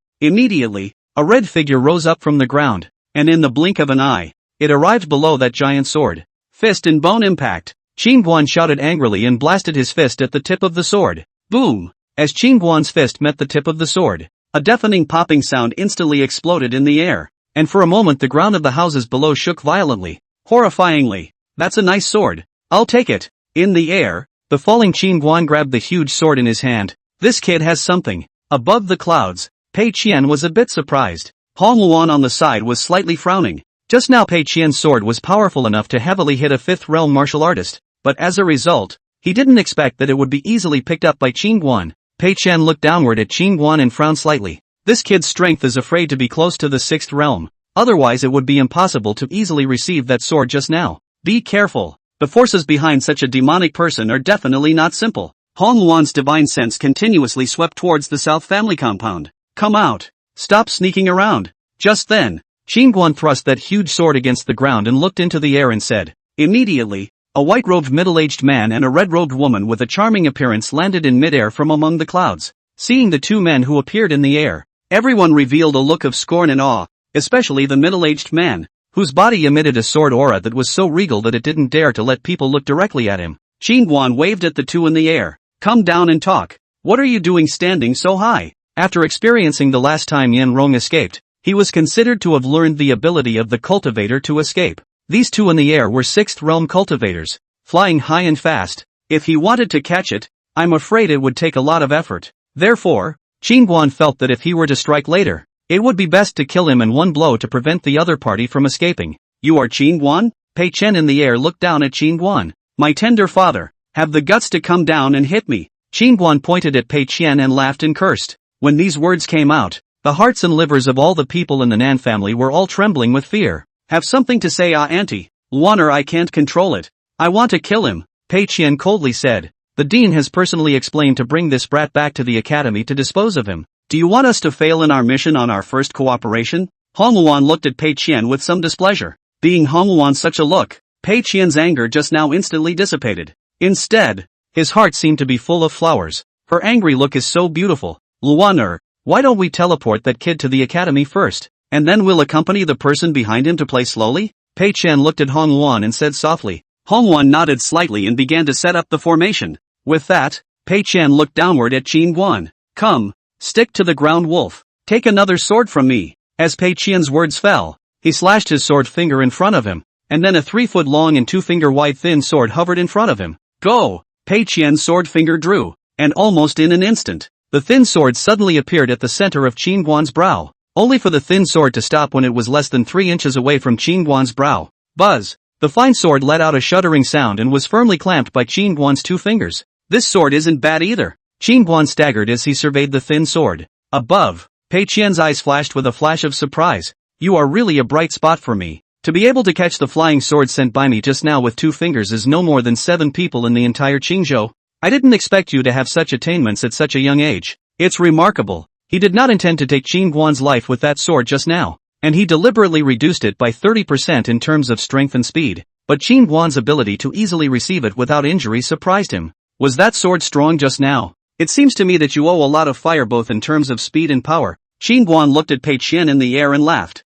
Immediately, a red figure rose up from the ground, and in the blink of an eye, it arrived below that giant sword. Fist and bone impact. Qing Guan shouted angrily and blasted his fist at the tip of the sword. Boom! As Qing Guan's fist met the tip of the sword, a deafening popping sound instantly exploded in the air, and for a moment the ground of the houses below shook violently. Horrifyingly. That's a nice sword. I'll take it. In the air, the falling Qing Guan grabbed the huge sword in his hand. This kid has something. Above the clouds, Pei Qian was a bit surprised. Hong Luan on the side was slightly frowning. Just now Pei Qian's sword was powerful enough to heavily hit a fifth realm martial artist, but as a result, he didn't expect that it would be easily picked up by Qing Guan. Pei Qian looked downward at Qing Guan and frowned slightly. This kid's strength is afraid to be close to the sixth realm. Otherwise it would be impossible to easily receive that sword just now. Be careful. The forces behind such a demonic person are definitely not simple. Hong Luan's divine sense continuously swept towards the South family compound. Come out. Stop sneaking around. Just then, Qing Guan thrust that huge sword against the ground and looked into the air and said. Immediately, a white-robed middle-aged man and a red-robed woman with a charming appearance landed in midair from among the clouds. Seeing the two men who appeared in the air, everyone revealed a look of scorn and awe, especially the middle-aged man, whose body emitted a sword aura that was so regal that it didn't dare to let people look directly at him. Qing Guan waved at the two in the air. Come down and talk. What are you doing standing so high? After experiencing the last time Yan Rong escaped, he was considered to have learned the ability of the cultivator to escape. These two in the air were sixth realm cultivators, flying high and fast. If he wanted to catch it, I'm afraid it would take a lot of effort. Therefore, Qing Guan felt that if he were to strike later, it would be best to kill him in one blow to prevent the other party from escaping. You are Qing Guan? Pei Chen in the air looked down at Qing Guan. My tender father, have the guts to come down and hit me. Qing Guan pointed at Pei Chen and laughed and cursed. When these words came out, the hearts and livers of all the people in the Nan family were all trembling with fear. Have something to say, auntie. Luaner, I can't control it. I want to kill him, Pei Chen coldly said. The dean has personally explained to bring this brat back to the academy to dispose of him. Do you want us to fail in our mission on our first cooperation? Hong Luan looked at Pei Qian with some displeasure. Being Hong Luan such a look, Pei Qian's anger just now instantly dissipated. Instead, his heart seemed to be full of flowers. Her angry look is so beautiful. Luaner, why don't we teleport that kid to the academy first, and then we'll accompany the person behind him to play slowly? Pei Qian looked at Hong Luan and said softly. Hongwon nodded slightly and began to set up the formation. With that, Pei Qian looked downward at Qin Guan. Come, stick to the ground, wolf. Take another sword from me. As Pei Qian's words fell, he slashed his sword finger in front of him, and then a 3-foot long and 2-finger wide thin sword hovered in front of him. Go! Pei Qian's sword finger drew, and almost in an instant, the thin sword suddenly appeared at the center of Qin Guan's brow, only for the thin sword to stop when it was less than 3 inches away from Qin Guan's brow. Buzz! The fine sword let out a shuddering sound and was firmly clamped by Qin Guan's 2 fingers. This sword isn't bad either. Qin Guan staggered as he surveyed the thin sword. Above, Pei Qian's eyes flashed with a flash of surprise. You are really a bright spot for me. To be able to catch the flying sword sent by me just now with 2 fingers is no more than 7 people in the entire Qingzhou. I didn't expect you to have such attainments at such a young age. It's remarkable. He did not intend to take Qin Guan's life with that sword just now, and he deliberately reduced it by 30% in terms of strength and speed. But Qin Guan's ability to easily receive it without injury surprised him. Was that sword strong just now? It seems to me that you owe a lot of fire both in terms of speed and power. Qin Guan looked at Pei Qian in the air and laughed.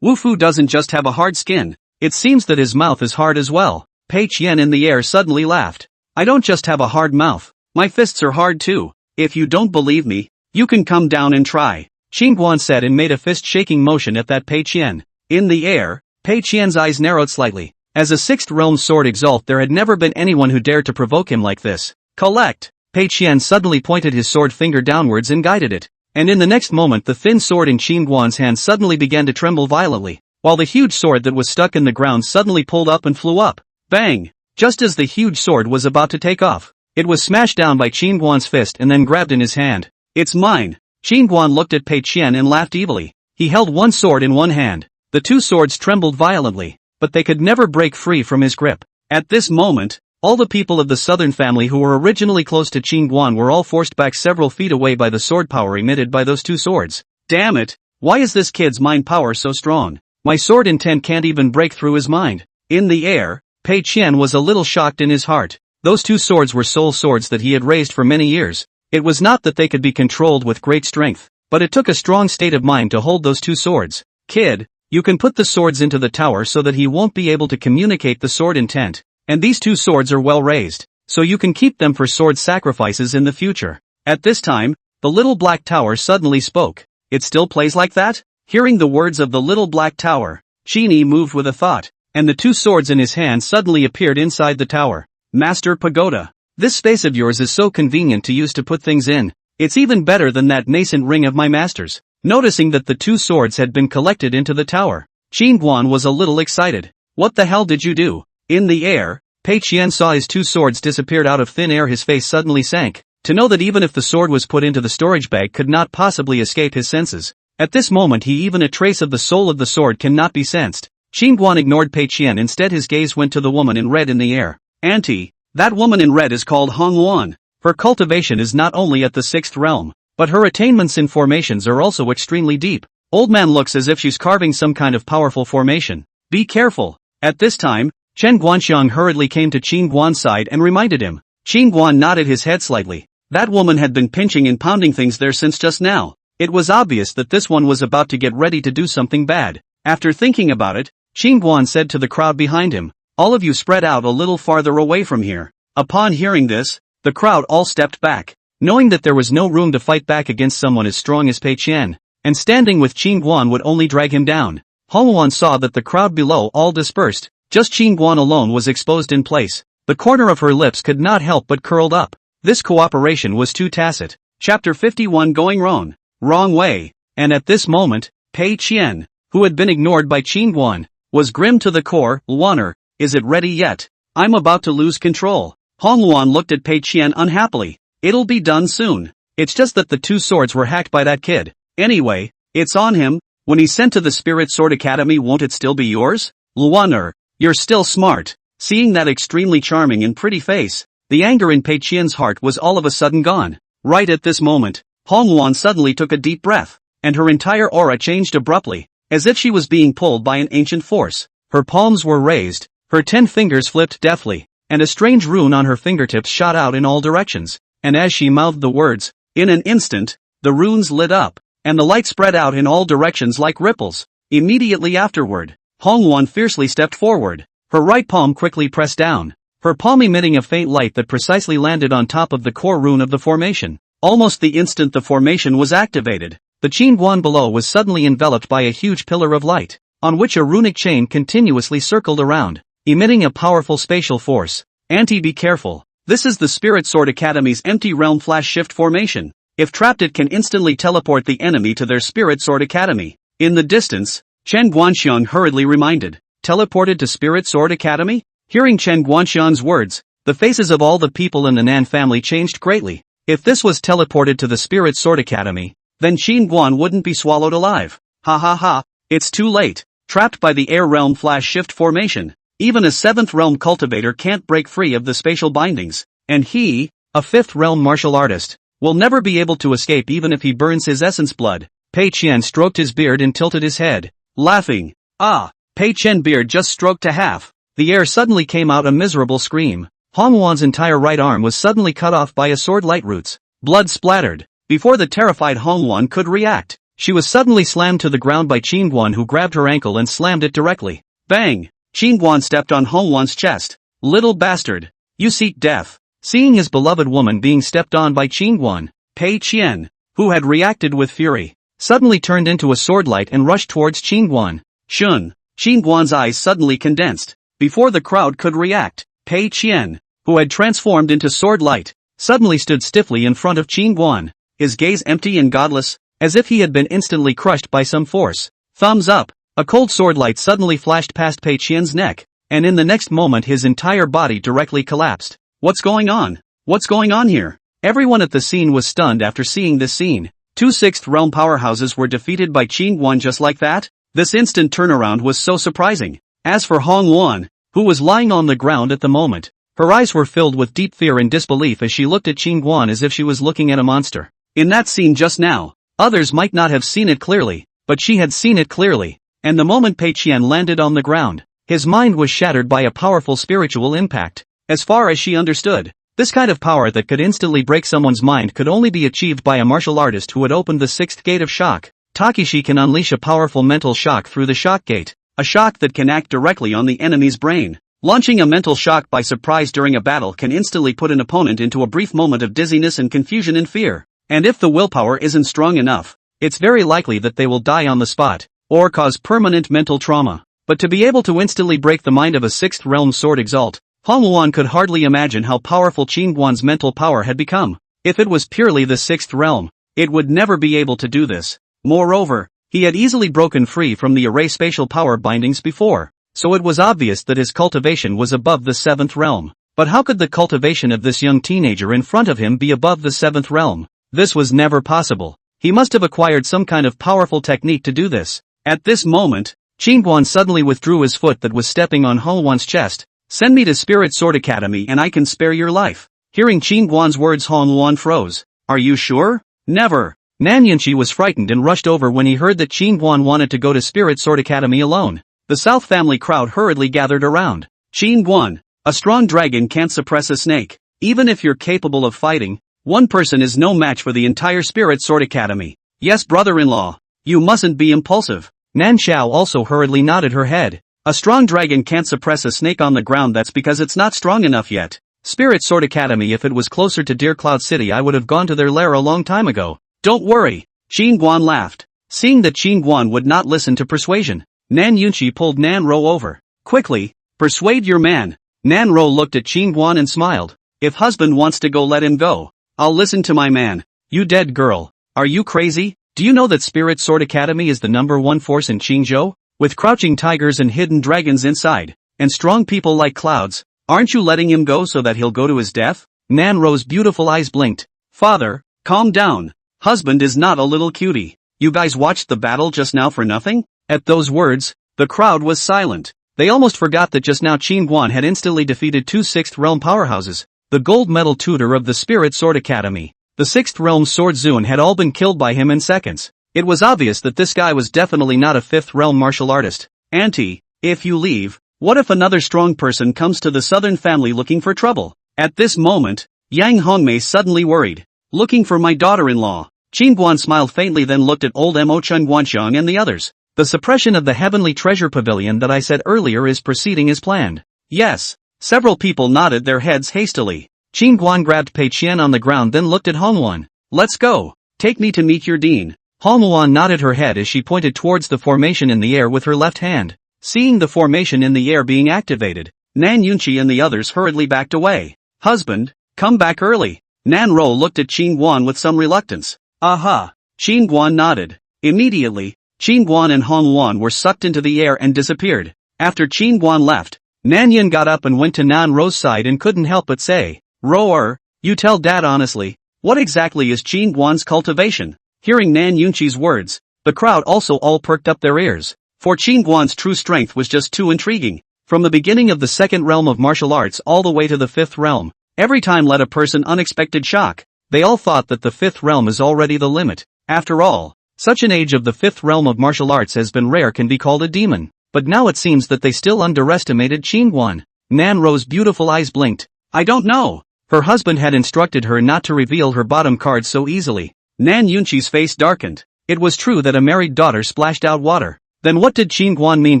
Wu Fu doesn't just have a hard skin. It seems that his mouth is hard as well. Pei Qian in the air suddenly laughed. I don't just have a hard mouth. My fists are hard too. If you don't believe me, you can come down and try. Qin Guan said and made a fist-shaking motion at that Pei Qian. In the air, Pei Qian's eyes narrowed slightly. As a 6th realm sword exalt, there had never been anyone who dared to provoke him like this. Collect! Pei Qian suddenly pointed his sword finger downwards and guided it. And in the next moment the thin sword in Qin Guan's hand suddenly began to tremble violently, while the huge sword that was stuck in the ground suddenly pulled up and flew up. Bang! Just as the huge sword was about to take off, it was smashed down by Qin Guan's fist and then grabbed in his hand. It's mine! Qin Guan looked at Pei Qian and laughed evilly. He held one sword in one hand. The 2 swords trembled violently, but they could never break free from his grip. At this moment, all the people of the southern family who were originally close to Qin Guan were all forced back several feet away by the sword power emitted by those 2 swords. Damn it! Why is this kid's mind power so strong? My sword intent can't even break through his mind. In the air, Pei Qian was a little shocked in his heart. Those 2 swords were soul swords that he had raised for many years. It was not that they could be controlled with great strength, but it took a strong state of mind to hold those 2 swords. Kid, you can put the swords into the tower so that he won't be able to communicate the sword intent, and these 2 swords are well raised, so you can keep them for sword sacrifices in the future. At this time, the little black tower suddenly spoke. It still plays like that? Hearing the words of the little black tower, Qin moved with a thought, and the 2 swords in his hand suddenly appeared inside the tower. Master Pagoda. This space of yours is so convenient to use to put things in. It's even better than that nascent ring of my master's. Noticing that the 2 swords had been collected into the tower, Qin Guan was a little excited. What the hell did you do? In the air, Pei Qian saw his 2 swords disappeared out of thin air. His face suddenly sank. To know that even if the sword was put into the storage bag could not possibly escape his senses. At this moment even a trace of the soul of the sword cannot be sensed. Qin Guan ignored Pei Qian. Instead his gaze went to the woman in red in the air. Auntie, that woman in red is called Hongwon. Her cultivation is not only at the 6th realm, but her attainments in formations are also extremely deep. Old man looks as if she's carving some kind of powerful formation. Be careful. At this time, Chen Guanxiang hurriedly came to Qin Guan's side and reminded him. Qin Guan nodded his head slightly. That woman had been pinching and pounding things there since just now. It was obvious that this one was about to get ready to do something bad. After thinking about it, Qin Guan said to the crowd behind him, all of you spread out a little farther away from here. Upon hearing this, the crowd all stepped back, knowing that there was no room to fight back against someone as strong as Pei Qian, and standing with Qin Guan would only drag him down. Hongwon saw that the crowd below all dispersed. Just Qin Guan alone was exposed in place. The corner of her lips could not help but curled up. This cooperation was too tacit. Chapter 51 Going wrong way. And at this moment, Pei Qian, who had been ignored by Qin Guan, was grim to the core. Luaner, is it ready yet? I'm about to lose control. Hongwon looked at Pei Qian unhappily. It'll be done soon. It's just that the 2 swords were hacked by that kid. Anyway, it's on him. When he's sent to the Spirit Sword Academy, won't it still be yours? Luaner, you're still smart. Seeing that extremely charming and pretty face, the anger in Pei Qian's heart was all of a sudden gone. Right at this moment, Hongwon suddenly took a deep breath, and her entire aura changed abruptly, as if she was being pulled by an ancient force. Her palms were raised, her 10 fingers flipped deftly, and a strange rune on her fingertips shot out in all directions, and as she mouthed the words, in an instant, the runes lit up, and the light spread out in all directions like ripples. Immediately afterward, Hongwon fiercely stepped forward. Her right palm quickly pressed down, her palm emitting a faint light that precisely landed on top of the core rune of the formation. Almost the instant the formation was activated, the Qingguan below was suddenly enveloped by a huge pillar of light, on which a runic chain continuously circled around, emitting a powerful spatial force. Be careful. This is the Spirit Sword Academy's empty realm flash shift formation. If trapped, it can instantly teleport the enemy to their Spirit Sword Academy. In the distance, Chen Guanxiang hurriedly reminded. Teleported to Spirit Sword Academy? Hearing Chen Guanxiang's words, the faces of all the people in the Nan family changed greatly. If this was teleported to the Spirit Sword Academy, then Qin Guan wouldn't be swallowed alive. Ha ha ha, it's too late. Trapped by the air realm flash shift formation, even a 7th realm cultivator can't break free of the spatial bindings, and he, a 5th realm martial artist, will never be able to escape even if he burns his essence blood. Pei Qian stroked his beard and tilted his head, laughing. Ah, Pei Qian beard just stroked to half. The air suddenly came out a miserable scream. Hong Wan's entire right arm was suddenly cut off by a sword light roots. Blood splattered. Before the terrified Hong Wan could react, she was suddenly slammed to the ground by Qin Guan, who grabbed her ankle and slammed it directly. Bang! Qin Guan stepped on Hong Wan's chest. Little bastard! You seek death. Seeing his beloved woman being stepped on by Qin Guan, Pei Qian, who had reacted with fury, suddenly turned into a sword light and rushed towards Qin Guan. Shun! Qin Guan's eyes suddenly condensed. Before the crowd could react, Pei Qian, who had transformed into sword light, suddenly stood stiffly in front of Qin Guan, his gaze empty and godless, as if he had been instantly crushed by some force. Thumbs up! A cold sword light suddenly flashed past Pei Qian's neck, and in the next moment his entire body directly collapsed. What's going on? What's going on here? Everyone at the scene was stunned after seeing this scene. 2 6th realm powerhouses were defeated by Qin Guan just like that? This instant turnaround was so surprising. As for Hong Wan, who was lying on the ground at the moment, her eyes were filled with deep fear and disbelief as she looked at Qin Guan as if she was looking at a monster. In that scene just now, others might not have seen it clearly, but she had seen it clearly. And the moment Pei Qian landed on the ground, his mind was shattered by a powerful spiritual impact. As far as she understood, this kind of power that could instantly break someone's mind could only be achieved by a martial artist who had opened the 6th gate of shock. Takeshi can unleash a powerful mental shock through the shock gate, a shock that can act directly on the enemy's brain. Launching a mental shock by surprise during a battle can instantly put an opponent into a brief moment of dizziness and confusion and fear. And if the willpower isn't strong enough, it's very likely that they will die on the spot, or cause permanent mental trauma. But to be able to instantly break the mind of a 6th realm sword exalt, Hong Wan could hardly imagine how powerful Qin Guan's mental power had become. If it was purely the 6th realm, it would never be able to do this. Moreover, he had easily broken free from the array spatial power bindings before, so it was obvious that his cultivation was above the 7th realm. But how could the cultivation of this young teenager in front of him be above the 7th realm? This was never possible. He must have acquired some kind of powerful technique to do this. At this moment, Qin Guan suddenly withdrew his foot that was stepping on Hong Wan's chest. Send me to Spirit Sword Academy and I can spare your life. Hearing Qin Guan's words, Hong Wan froze. Are you sure? Never. Nan Yunqi was frightened and rushed over when he heard that Qin Guan wanted to go to Spirit Sword Academy alone. The South family crowd hurriedly gathered around. Qin Guan, a strong dragon can't suppress a snake. Even if you're capable of fighting, one person is no match for the entire Spirit Sword Academy. Yes, brother-in-law, you mustn't be impulsive. Nan Xiao also hurriedly nodded her head. A strong dragon can't suppress a snake on the ground, that's because it's not strong enough yet. Spirit Sword Academy, if it was closer to Deer Cloud City I would have gone to their lair a long time ago. Don't worry. Qin Guan laughed. Seeing that Qin Guan would not listen to persuasion, Nan Yunqi pulled Nan Ro over. Quickly, persuade your man. Nan Ro looked at Qin Guan and smiled. If husband wants to go, let him go. I'll listen to my man. You dead girl. Are you crazy? Do you know that Spirit Sword Academy is the #1 force in Qingzhou? With crouching tigers and hidden dragons inside, and strong people like clouds, aren't you letting him go so that he'll go to his death? Nan Ro's beautiful eyes blinked. Father, calm down. Husband is not a little cutie. You guys watched the battle just now for nothing? At those words, the crowd was silent. They almost forgot that just now Qin Guan had instantly defeated 2 6th realm powerhouses, the gold medal tutor of the Spirit Sword Academy. The 6th realm sword Zun had all been killed by him in seconds. It was obvious that this guy was definitely not a 5th realm martial artist. Auntie, if you leave, what if another strong person comes to the southern family looking for trouble? At this moment, Yang Hongmei suddenly worried. Looking for my daughter-in-law. Qin Guan smiled faintly, then looked at old Mo Chen Guanxiang and the others. The suppression of the heavenly treasure pavilion that I said earlier is proceeding as planned. Yes. Several people nodded their heads hastily. Qin Guan grabbed Pei Qian on the ground then looked at Hongwuan. Let's go. Take me to meet your dean. Hongwuan nodded her head as she pointed towards the formation in the air with her left hand. Seeing the formation in the air being activated, Nan Yunqi and the others hurriedly backed away. Husband, come back early. Nan Ro looked at Qin Guan with some reluctance. Aha. Qin Guan nodded. Immediately, Qin Guan and Hongwuan were sucked into the air and disappeared. After Qin Guan left, Nan Yin got up and went to Nan Ro's side and couldn't help but say, Ro-er, you tell Dad honestly, what exactly is Qin Guan's cultivation? Hearing Nan Yunqi's words, the crowd also all perked up their ears, for Qin Guan's true strength was just too intriguing. From the beginning of the second realm of martial arts all the way to the fifth realm, every time led a person unexpected shock. They all thought that the fifth realm is already the limit. After all, such an age of the fifth realm of martial arts has been rare can be called a demon. But now it seems that they still underestimated Qin Guan. Nan Ro's beautiful eyes blinked. I don't know. Her husband had instructed her not to reveal her bottom card so easily. Nan Yunqi's face darkened. It was true that a married daughter splashed out water. Then what did Qin Guan mean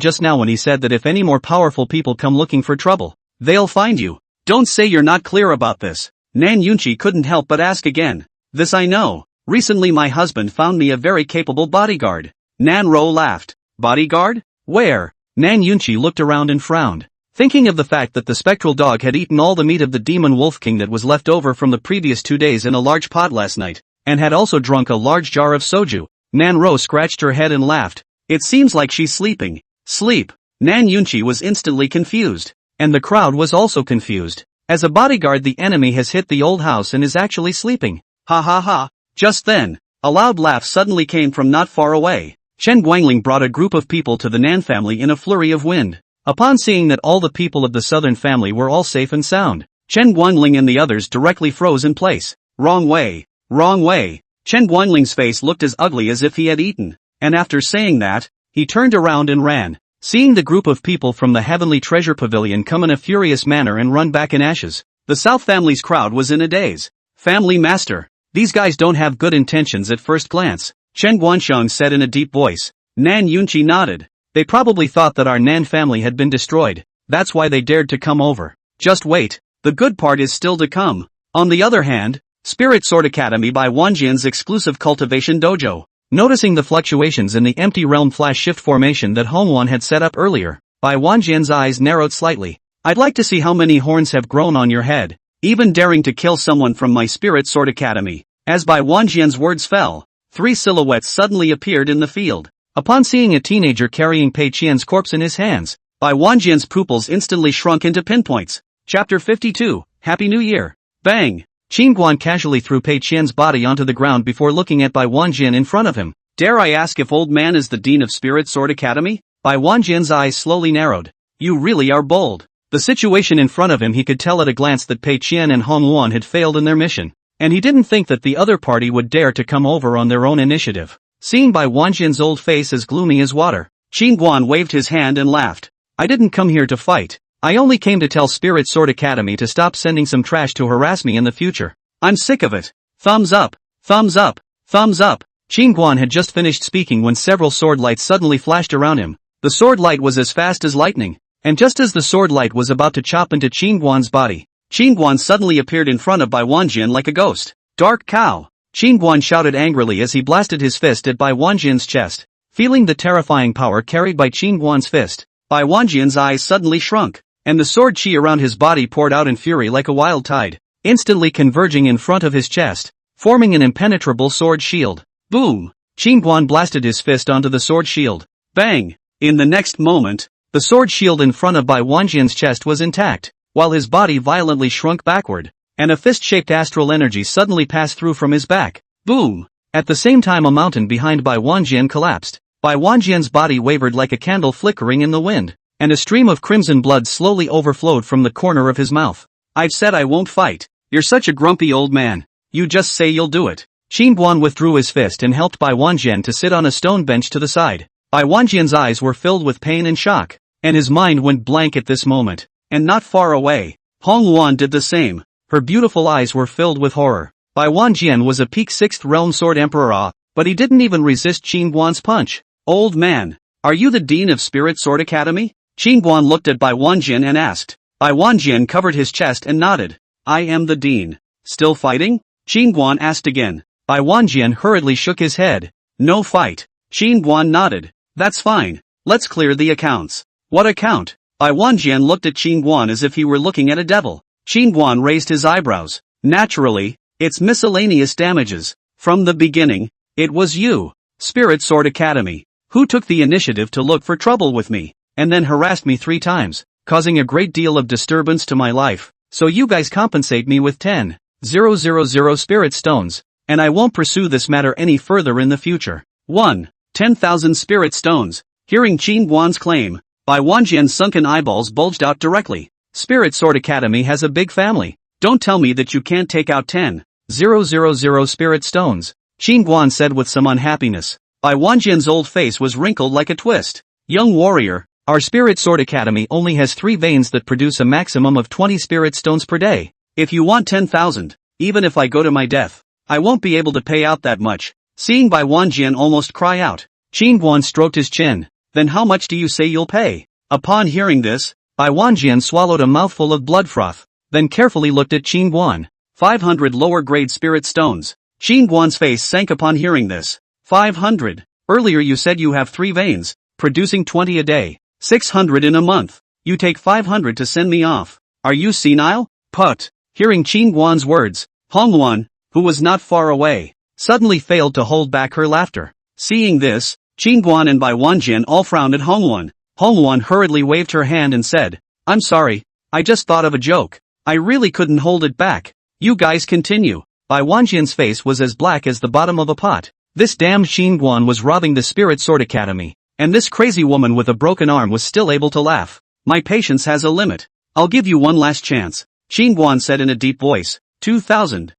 just now when he said that if any more powerful people come looking for trouble, they'll find you? Don't say you're not clear about this. Nan Yunqi couldn't help but ask again. This I know. Recently my husband found me a very capable bodyguard. Nan Ro laughed. Bodyguard? Where? Nan Yunqi looked around and frowned, thinking of the fact that the spectral dog had eaten all the meat of the demon wolf king that was left over from the previous 2 days in a large pot last night, and had also drunk a large jar of soju. Nan Ro scratched her head and laughed. It seems like she's sleeping. Sleep. Nan Yunqi was instantly confused, and the crowd was also confused. As a bodyguard the enemy has hit the old house and is actually sleeping. Ha ha ha. Just then, a loud laugh suddenly came from not far away. Chen Guangling brought a group of people to the Nan family in a flurry of wind. Upon seeing that all the people of the southern family were all safe and sound, Chen Guangling and the others directly froze in place. Wrong way. Wrong way. Chen Guangling's face looked as ugly as if he had eaten, and after saying that, he turned around and ran. Seeing the group of people from the heavenly treasure pavilion come in a furious manner and run back in ashes, the South family's crowd was in a daze. Family master. These guys don't have good intentions at first glance, Chen Guansheng said in a deep voice. Nan Yunqi nodded. They probably thought that our Nan family had been destroyed. That's why they dared to come over. Just wait. The good part is still to come. On the other hand, Spirit Sword Academy by Wanjian's exclusive cultivation dojo. Noticing the fluctuations in the empty realm flash shift formation that Hongwuan had set up earlier, Bai Wanjian's eyes narrowed slightly. I'd like to see how many horns have grown on your head, even daring to kill someone from my Spirit Sword Academy. As Bai Wanjian's words fell, 3 silhouettes suddenly appeared in the field. Upon seeing a teenager carrying Pei Qian's corpse in his hands, Bai Wanjian's pupils instantly shrunk into pinpoints. Chapter 52, Happy New Year. Bang! Qin Guan casually threw Pei Qian's body onto the ground before looking at Bai Wanjian in front of him. Dare I ask if old man is the dean of Spirit Sword Academy? Bai Wanjian's eyes slowly narrowed. You really are bold. The situation in front of him he could tell at a glance that Pei Qian and Hongwuan had failed in their mission, and he didn't think that the other party would dare to come over on their own initiative. Seeing Bai Wanjian's old face as gloomy as water, Qin Guan waved his hand and laughed. I didn't come here to fight. I only came to tell Spirit Sword Academy to stop sending some trash to harass me in the future. I'm sick of it. Thumbs up, thumbs up, thumbs up. Qin Guan had just finished speaking when several sword lights suddenly flashed around him. The sword light was as fast as lightning, and just as the sword light was about to chop into Qin Guan's body, Qin Guan suddenly appeared in front of Bai Wanjian like a ghost. Dark cow! Qin Guan shouted angrily as he blasted his fist at Bai Wanjian's chest. Feeling the terrifying power carried by Qin Guan's fist, Bai Wanjian's eyes suddenly shrunk, and the sword chi around his body poured out in fury like a wild tide, instantly converging in front of his chest, forming an impenetrable sword shield. Boom! Qin Guan blasted his fist onto the sword shield. Bang! In the next moment, the sword shield in front of Bai Wanjian's chest was intact, while his body violently shrunk backward, and a fist-shaped astral energy suddenly passed through from his back. Boom! At the same time a mountain behind Bai Wanjian collapsed. Bai Wanjian's body wavered like a candle flickering in the wind, and a stream of crimson blood slowly overflowed from the corner of his mouth. I've said I won't fight. You're such a grumpy old man. You just say you'll do it. Qin Guan withdrew his fist and helped Bai Wanjian to sit on a stone bench to the side. Bai Wanjian's eyes were filled with pain and shock, and his mind went blank at this moment. And not far away, Hongwuan did the same. Her beautiful eyes were filled with horror. Bai Wanjian was a peak 6th realm sword emperor, but he didn't even resist Qin Guan's punch. Old man, Are you the Dean of Spirit Sword Academy? Qin Guan looked at Bai Wanjian and asked. Bai Wanjian covered his chest and nodded. I am the Dean. Still fighting? Qin Guan asked again. Bai Wanjian hurriedly shook his head. No fight. Qin Guan nodded. That's fine. Let's clear the accounts. What account? Bai Wanjian looked at Qin Guan as if he were looking at a devil. Qin Guan raised his eyebrows. Naturally, it's miscellaneous damages. From the beginning, it was you, Spirit Sword Academy, who took the initiative to look for trouble with me, and then harassed me 3 times, causing a great deal of disturbance to my life. So you guys compensate me with 10,000 spirit stones, and I won't pursue this matter any further in the future. 1. 10,000 spirit stones. Hearing Qin Guan's claim, Bai Wanjian's sunken eyeballs bulged out directly. Spirit Sword Academy has a big family. Don't tell me that you can't take out 10,000 spirit stones, Qin Guan said with some unhappiness. Bai Wanjian's old face was wrinkled like a twist. Young warrior, our Spirit Sword Academy only has 3 veins that produce a maximum of 20 spirit stones per day. If you want 10,000, even if I go to my death, I won't be able to pay out that much. Seeing Bai Wanjian almost cry out, Qin Guan stroked his chin. Then how much do you say you'll pay? Upon hearing this, Bai Wanjian swallowed a mouthful of blood froth, then carefully looked at Qin Guan. 500 lower grade spirit stones. Qin Guan's face sank upon hearing this. 500. Earlier you said you have 3 veins, producing 20 a day. 600 in a month. You take 500 to send me off. Are you senile? Put. Hearing Qin Guan's words, Hongwan, who was not far away, suddenly failed to hold back her laughter. Seeing this, Qin Guan and Bai Wanjian all frowned at Hongwan. Hongwan hurriedly waved her hand and said, I'm sorry, I just thought of a joke. I really couldn't hold it back. You guys continue. Bai Wanjian's face was as black as the bottom of a pot. This damned Qin Guan was robbing the Spirit Sword Academy, and this crazy woman with a broken arm was still able to laugh. My patience has a limit. I'll give you one last chance, Qin Guan said in a deep voice. 2,000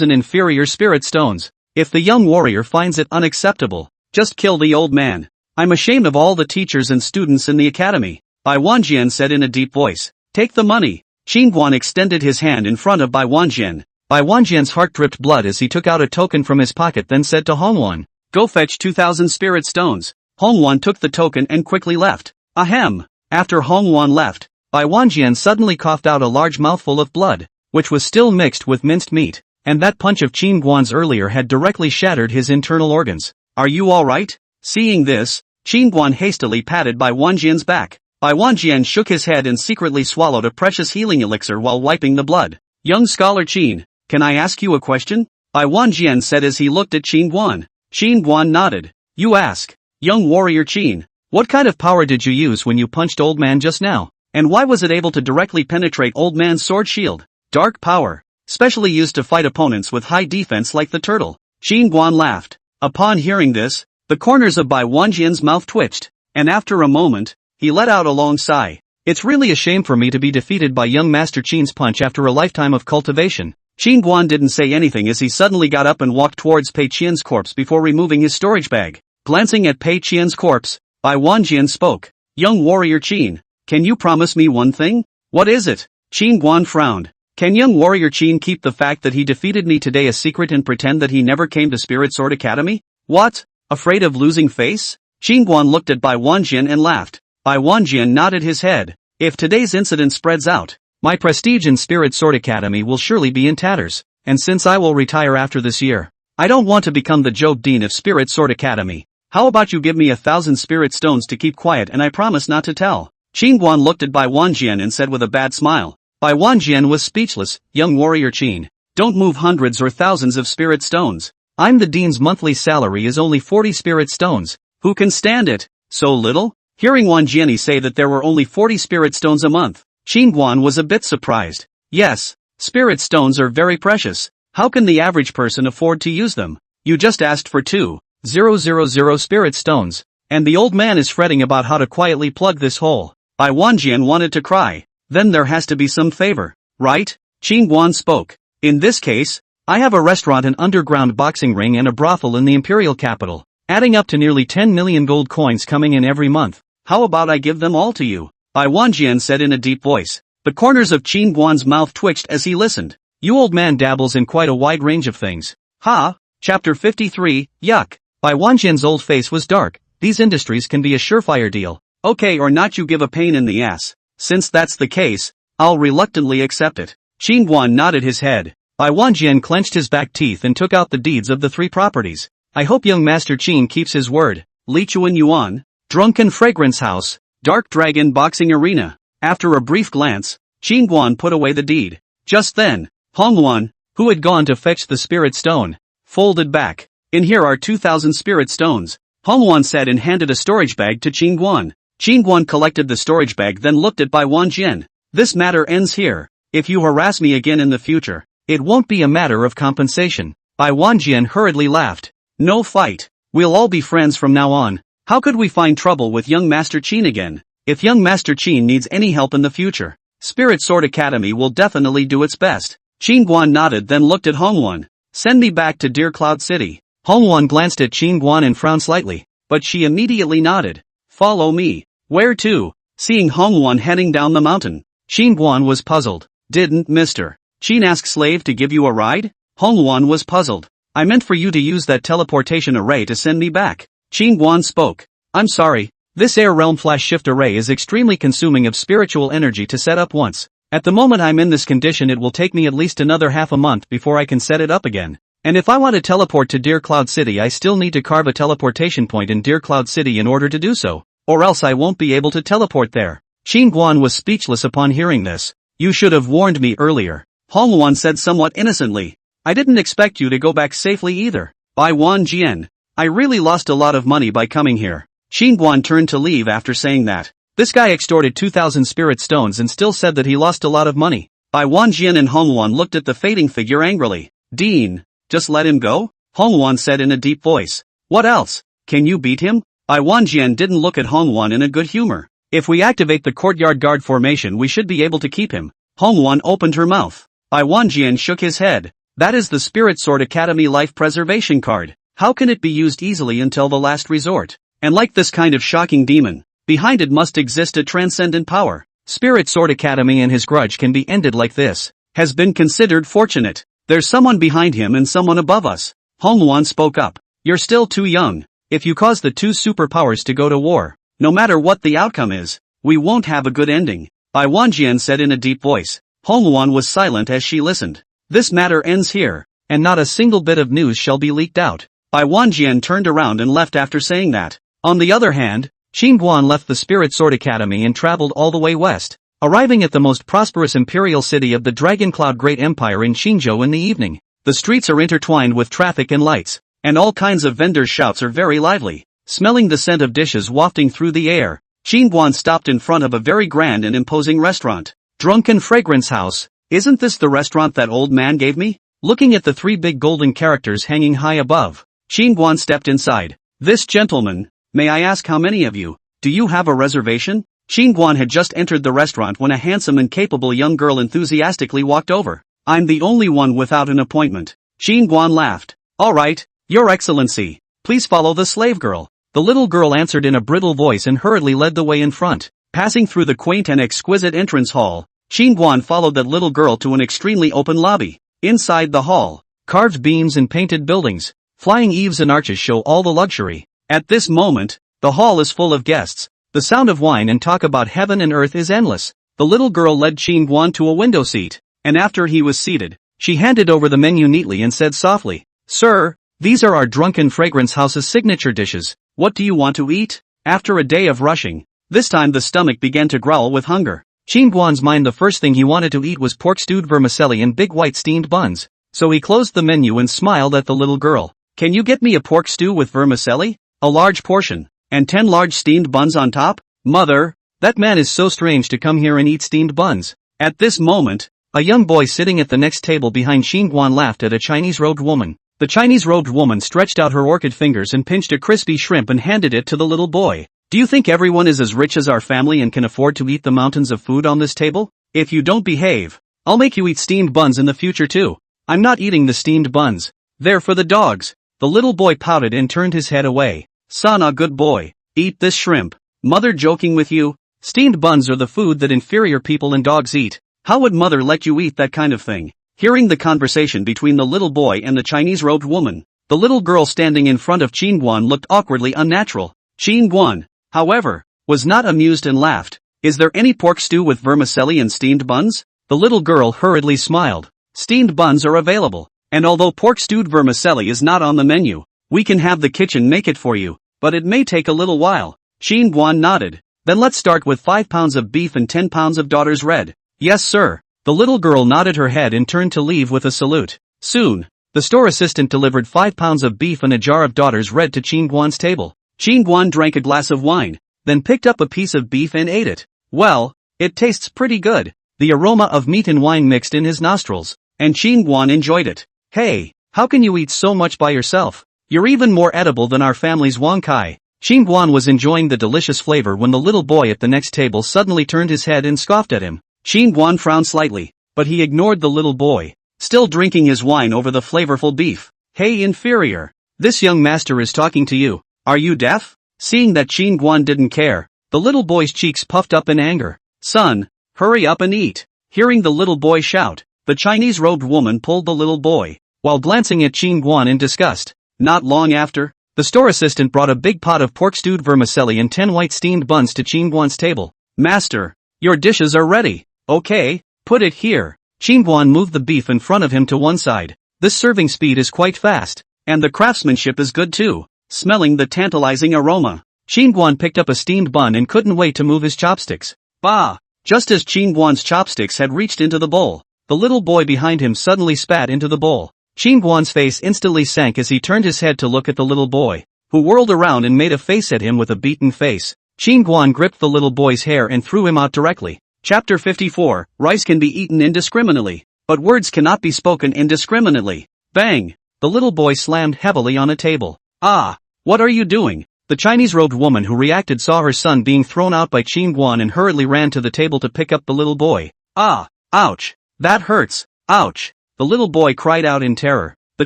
inferior spirit stones. If the young warrior finds it unacceptable, just kill the old man. I'm ashamed of all the teachers and students in the academy, Bai Wanjian said in a deep voice. Take the money. Qin Guan extended his hand in front of Bai Wanjian. Bai Wanjian's heart dripped blood as he took out a token from his pocket, then said to Hongwan, Go fetch 2,000 spirit stones. Hongwan took the token and quickly left. Ahem. After Hongwan left, Bai Wanjian suddenly coughed out a large mouthful of blood, which was still mixed with minced meat, and that punch of Qin Guan's earlier had directly shattered his internal organs. Are you alright? Seeing this, Qin Guan hastily patted Bai Wanjian's back. Bai Wanjian shook his head and secretly swallowed a precious healing elixir while wiping the blood. Young scholar Qin, can I ask you a question? Bai Wanjian said as he looked at Qin Guan. Qin Guan nodded. You ask. Young warrior Qin, what kind of power did you use when you punched old man just now? And why was it able to directly penetrate old man's sword shield? Dark power, specially used to fight opponents with high defense like the turtle. Qin Guan laughed. Upon hearing this, the corners of Bai Wanjian's mouth twitched, and after a moment, he let out a long sigh. It's really a shame for me to be defeated by young Master Qin's punch after a lifetime of cultivation. Qin Guan didn't say anything as he suddenly got up and walked towards Pei Qian's corpse before removing his storage bag. Glancing at Pei Qian's corpse, Bai Wanjian spoke. Young warrior Qin, can you promise me one thing? What is it? Qin Guan frowned. Can young warrior Qin keep the fact that he defeated me today a secret and pretend that he never came to Spirit Sword Academy? What? Afraid of losing face? Qin Guan looked at Bai Wanjian and laughed. Bai Wanjian nodded his head. If today's incident spreads out, my prestige in Spirit Sword Academy will surely be in tatters, and since I will retire after this year, I don't want to become the joke dean of Spirit Sword Academy. How about you give me 1,000 spirit stones to keep quiet and I promise not to tell? Qin Guan looked at Bai Wanjian and said with a bad smile. Bai Wanjian was speechless. Young warrior Qin, don't move hundreds or thousands of spirit stones. I'm the dean's monthly salary is only 40 spirit stones. Who can stand it? So little? Hearing Wanjiani say that there were only 40 spirit stones a month, Qin Guan was a bit surprised. Yes, spirit stones are very precious. How can the average person afford to use them? You just asked for 2,000 spirit stones, and the old man is fretting about how to quietly plug this hole. Bai Wanjian wanted to cry. Then there has to be some favor, right? Qin Guan spoke. In this case, I have a restaurant, an underground boxing ring and a brothel in the imperial capital, adding up to nearly 10 million gold coins coming in every month. How about I give them all to you? Bai Wanjian said in a deep voice. The corners of Qin Guan's mouth twitched as he listened. You old man dabbles in quite a wide range of things. Ha! Chapter 53, Yuck. Bai Wanjian's old face was dark, these industries can be a surefire deal. Okay, or not, you give a pain in the ass. Since that's the case, I'll reluctantly accept it. Qin Guan nodded his head. Bai Wanjian clenched his back teeth and took out the deeds of the 3 properties. I hope young Master Qin keeps his word. Li Chuan Yuan, Drunken Fragrance House, Dark Dragon Boxing Arena. After a brief glance, Qin Guan put away the deed. Just then, Hongwan, who had gone to fetch the spirit stone, folded back. In here are 2,000 spirit stones, Hongwan said and handed a storage bag to Qin Guan. Qin Guan collected the storage bag, then looked at Bai Wanjian. This matter ends here. If you harass me again in the future, it won't be a matter of compensation. Bai Wanjian hurriedly laughed. No fight. We'll all be friends from now on. How could we find trouble with young Master Qin again? If young Master Qin needs any help in the future, Spirit Sword Academy will definitely do its best. Qin Guan nodded, then looked at Hongwan. Send me back to Deer Cloud City. Hongwan glanced at Qin Guan and frowned slightly, but she immediately nodded. Follow me. Where to? Seeing Hongwan heading down the mountain, Qin Guan was puzzled. Didn't Mr. Qin ask slave to give you a ride? Hongwan was puzzled. I meant for you to use that teleportation array to send me back. Qin Guan spoke. I'm sorry, this air realm flash shift array is extremely consuming of spiritual energy to set up once. At the moment I'm in this condition, it will take me at least another half a month before I can set it up again. And if I want to teleport to Deer Cloud City, I still need to carve a teleportation point in Deer Cloud City in order to do so, or else I won't be able to teleport there. Qin Guan was speechless upon hearing this. You should have warned me earlier, Hongwan said somewhat innocently. I didn't expect you to go back safely either. Bai Wanjian, I really lost a lot of money by coming here. Qin Guan turned to leave after saying that. This guy extorted 2,000 spirit stones and still said that he lost a lot of money. Bai Wanjian and Hongwan looked at the fading figure angrily. Dean, just let him go? Hongwan said in a deep voice. What else? Can you beat him? Bai Wanjian didn't look at Hongwan in a good humor. If we activate the courtyard guard formation, we should be able to keep him. Hongwan opened her mouth. Bai Wanjian shook his head. That is the Spirit Sword Academy Life Preservation card. How can it be used easily until the last resort? And like this kind of shocking demon, behind it must exist a transcendent power. Spirit Sword Academy and his grudge can be ended like this. Has been considered fortunate. There's someone behind him and someone above us. Hongwan spoke up. You're still too young. If you cause the 2 superpowers to go to war, no matter what the outcome is, we won't have a good ending. Bai Wanjian said in a deep voice. Hongwan was silent as she listened. This matter ends here, and not a single bit of news shall be leaked out. Bai Wanjian turned around and left after saying that. On the other hand, Qin Guan left the Spirit Sword Academy and traveled all the way west, arriving at the most prosperous imperial city of the Dragon Cloud Great Empire in Qingzhou in the evening. The streets are intertwined with traffic and lights, and all kinds of vendors' shouts are very lively. Smelling the scent of dishes wafting through the air, Qin Guan stopped in front of a very grand and imposing restaurant. Drunken Fragrance House. Isn't this the restaurant that old man gave me? Looking at the 3 big golden characters hanging high above, Qin Guan stepped inside. This gentleman, may I ask how many of you, do you have a reservation? Qin Guan had just entered the restaurant when a handsome and capable young girl enthusiastically walked over. I'm the only one without an appointment. Qin Guan laughed. All right, Your Excellency, please follow the slave girl. The little girl answered in a brittle voice and hurriedly led the way in front. Passing through the quaint and exquisite entrance hall, Qin Guan followed that little girl to an extremely open lobby. Inside the hall, carved beams and painted buildings, flying eaves and arches show all the luxury. At this moment, the hall is full of guests. The sound of wine and talk about heaven and earth is endless. The little girl led Qin Guan to a window seat, and after he was seated, she handed over the menu neatly and said softly, Sir, these are our Drunken Fragrance House's signature dishes. What do you want to eat? After a day of rushing, this time the stomach began to growl with hunger. Qin Guan's mind, the first thing he wanted to eat was pork stewed vermicelli and big white steamed buns, so he closed the menu and smiled at the little girl. Can you get me a pork stew with vermicelli? A large portion, and 10 large steamed buns on top? Mother, that man is so strange to come here and eat steamed buns. At this moment, a young boy sitting at the next table behind Qin Guan laughed at a Chinese-robed woman. The Chinese-robed woman stretched out her orchid fingers and pinched a crispy shrimp and handed it to the little boy. Do you think everyone is as rich as our family and can afford to eat the mountains of food on this table? If you don't behave, I'll make you eat steamed buns in the future too. I'm not eating the steamed buns. They're for the dogs. The little boy pouted and turned his head away. Son, a good boy. Eat this shrimp. Mother joking with you? Steamed buns are the food that inferior people and dogs eat. How would mother let you eat that kind of thing? Hearing the conversation between the little boy and the Chinese-robed woman, the little girl standing in front of Qin Guan looked awkwardly unnatural. Qin Guan, however, was not amused and laughed. Is there any pork stew with vermicelli and steamed buns? The little girl hurriedly smiled. Steamed buns are available, and although pork stewed vermicelli is not on the menu, we can have the kitchen make it for you, but it may take a little while. Qin Guan nodded. Then let's start with 5 pounds of beef and 10 pounds of daughter's red. Yes sir. The little girl nodded her head and turned to leave with a salute. Soon, the store assistant delivered 5 pounds of beef and a jar of daughter's red to Qin Guan's table. Qin Guan drank a glass of wine, then picked up a piece of beef and ate it. Well, it tastes pretty good. The aroma of meat and wine mixed in his nostrils, and Qin Guan enjoyed it. Hey, how can you eat so much by yourself? You're even more edible than our family's Wang Kai. Qin Guan was enjoying the delicious flavor when the little boy at the next table suddenly turned his head and scoffed at him. Qin Guan frowned slightly, but he ignored the little boy, still drinking his wine over the flavorful beef. Hey inferior, this young master is talking to you. Are you deaf? Seeing that Qin Guan didn't care, the little boy's cheeks puffed up in anger. Son, hurry up and eat. Hearing the little boy shout, the Chinese-robed woman pulled the little boy, while glancing at Qin Guan in disgust. Not long after, the store assistant brought a big pot of pork-stewed vermicelli and 10 white steamed buns to Qin Guan's table. Master, your dishes are ready. Okay, put it here. Qin Guan moved the beef in front of him to one side. This serving speed is quite fast, and the craftsmanship is good too. Smelling the tantalizing aroma, Qin Guan picked up a steamed bun and couldn't wait to move his chopsticks. Bah! Just as Qin Guan's chopsticks had reached into the bowl, the little boy behind him suddenly spat into the bowl. Qin Guan's face instantly sank as he turned his head to look at the little boy, who whirled around and made a face at him with a beaten face. Qin Guan gripped the little boy's hair and threw him out directly. Chapter 54, Rice can be eaten indiscriminately, but words cannot be spoken indiscriminately. Bang! The little boy slammed heavily on a table. Ah! What are you doing? The Chinese-robed woman who reacted saw her son being thrown out by Qin Guan and hurriedly ran to the table to pick up the little boy. Ah! Ouch! That hurts! Ouch! The little boy cried out in terror. The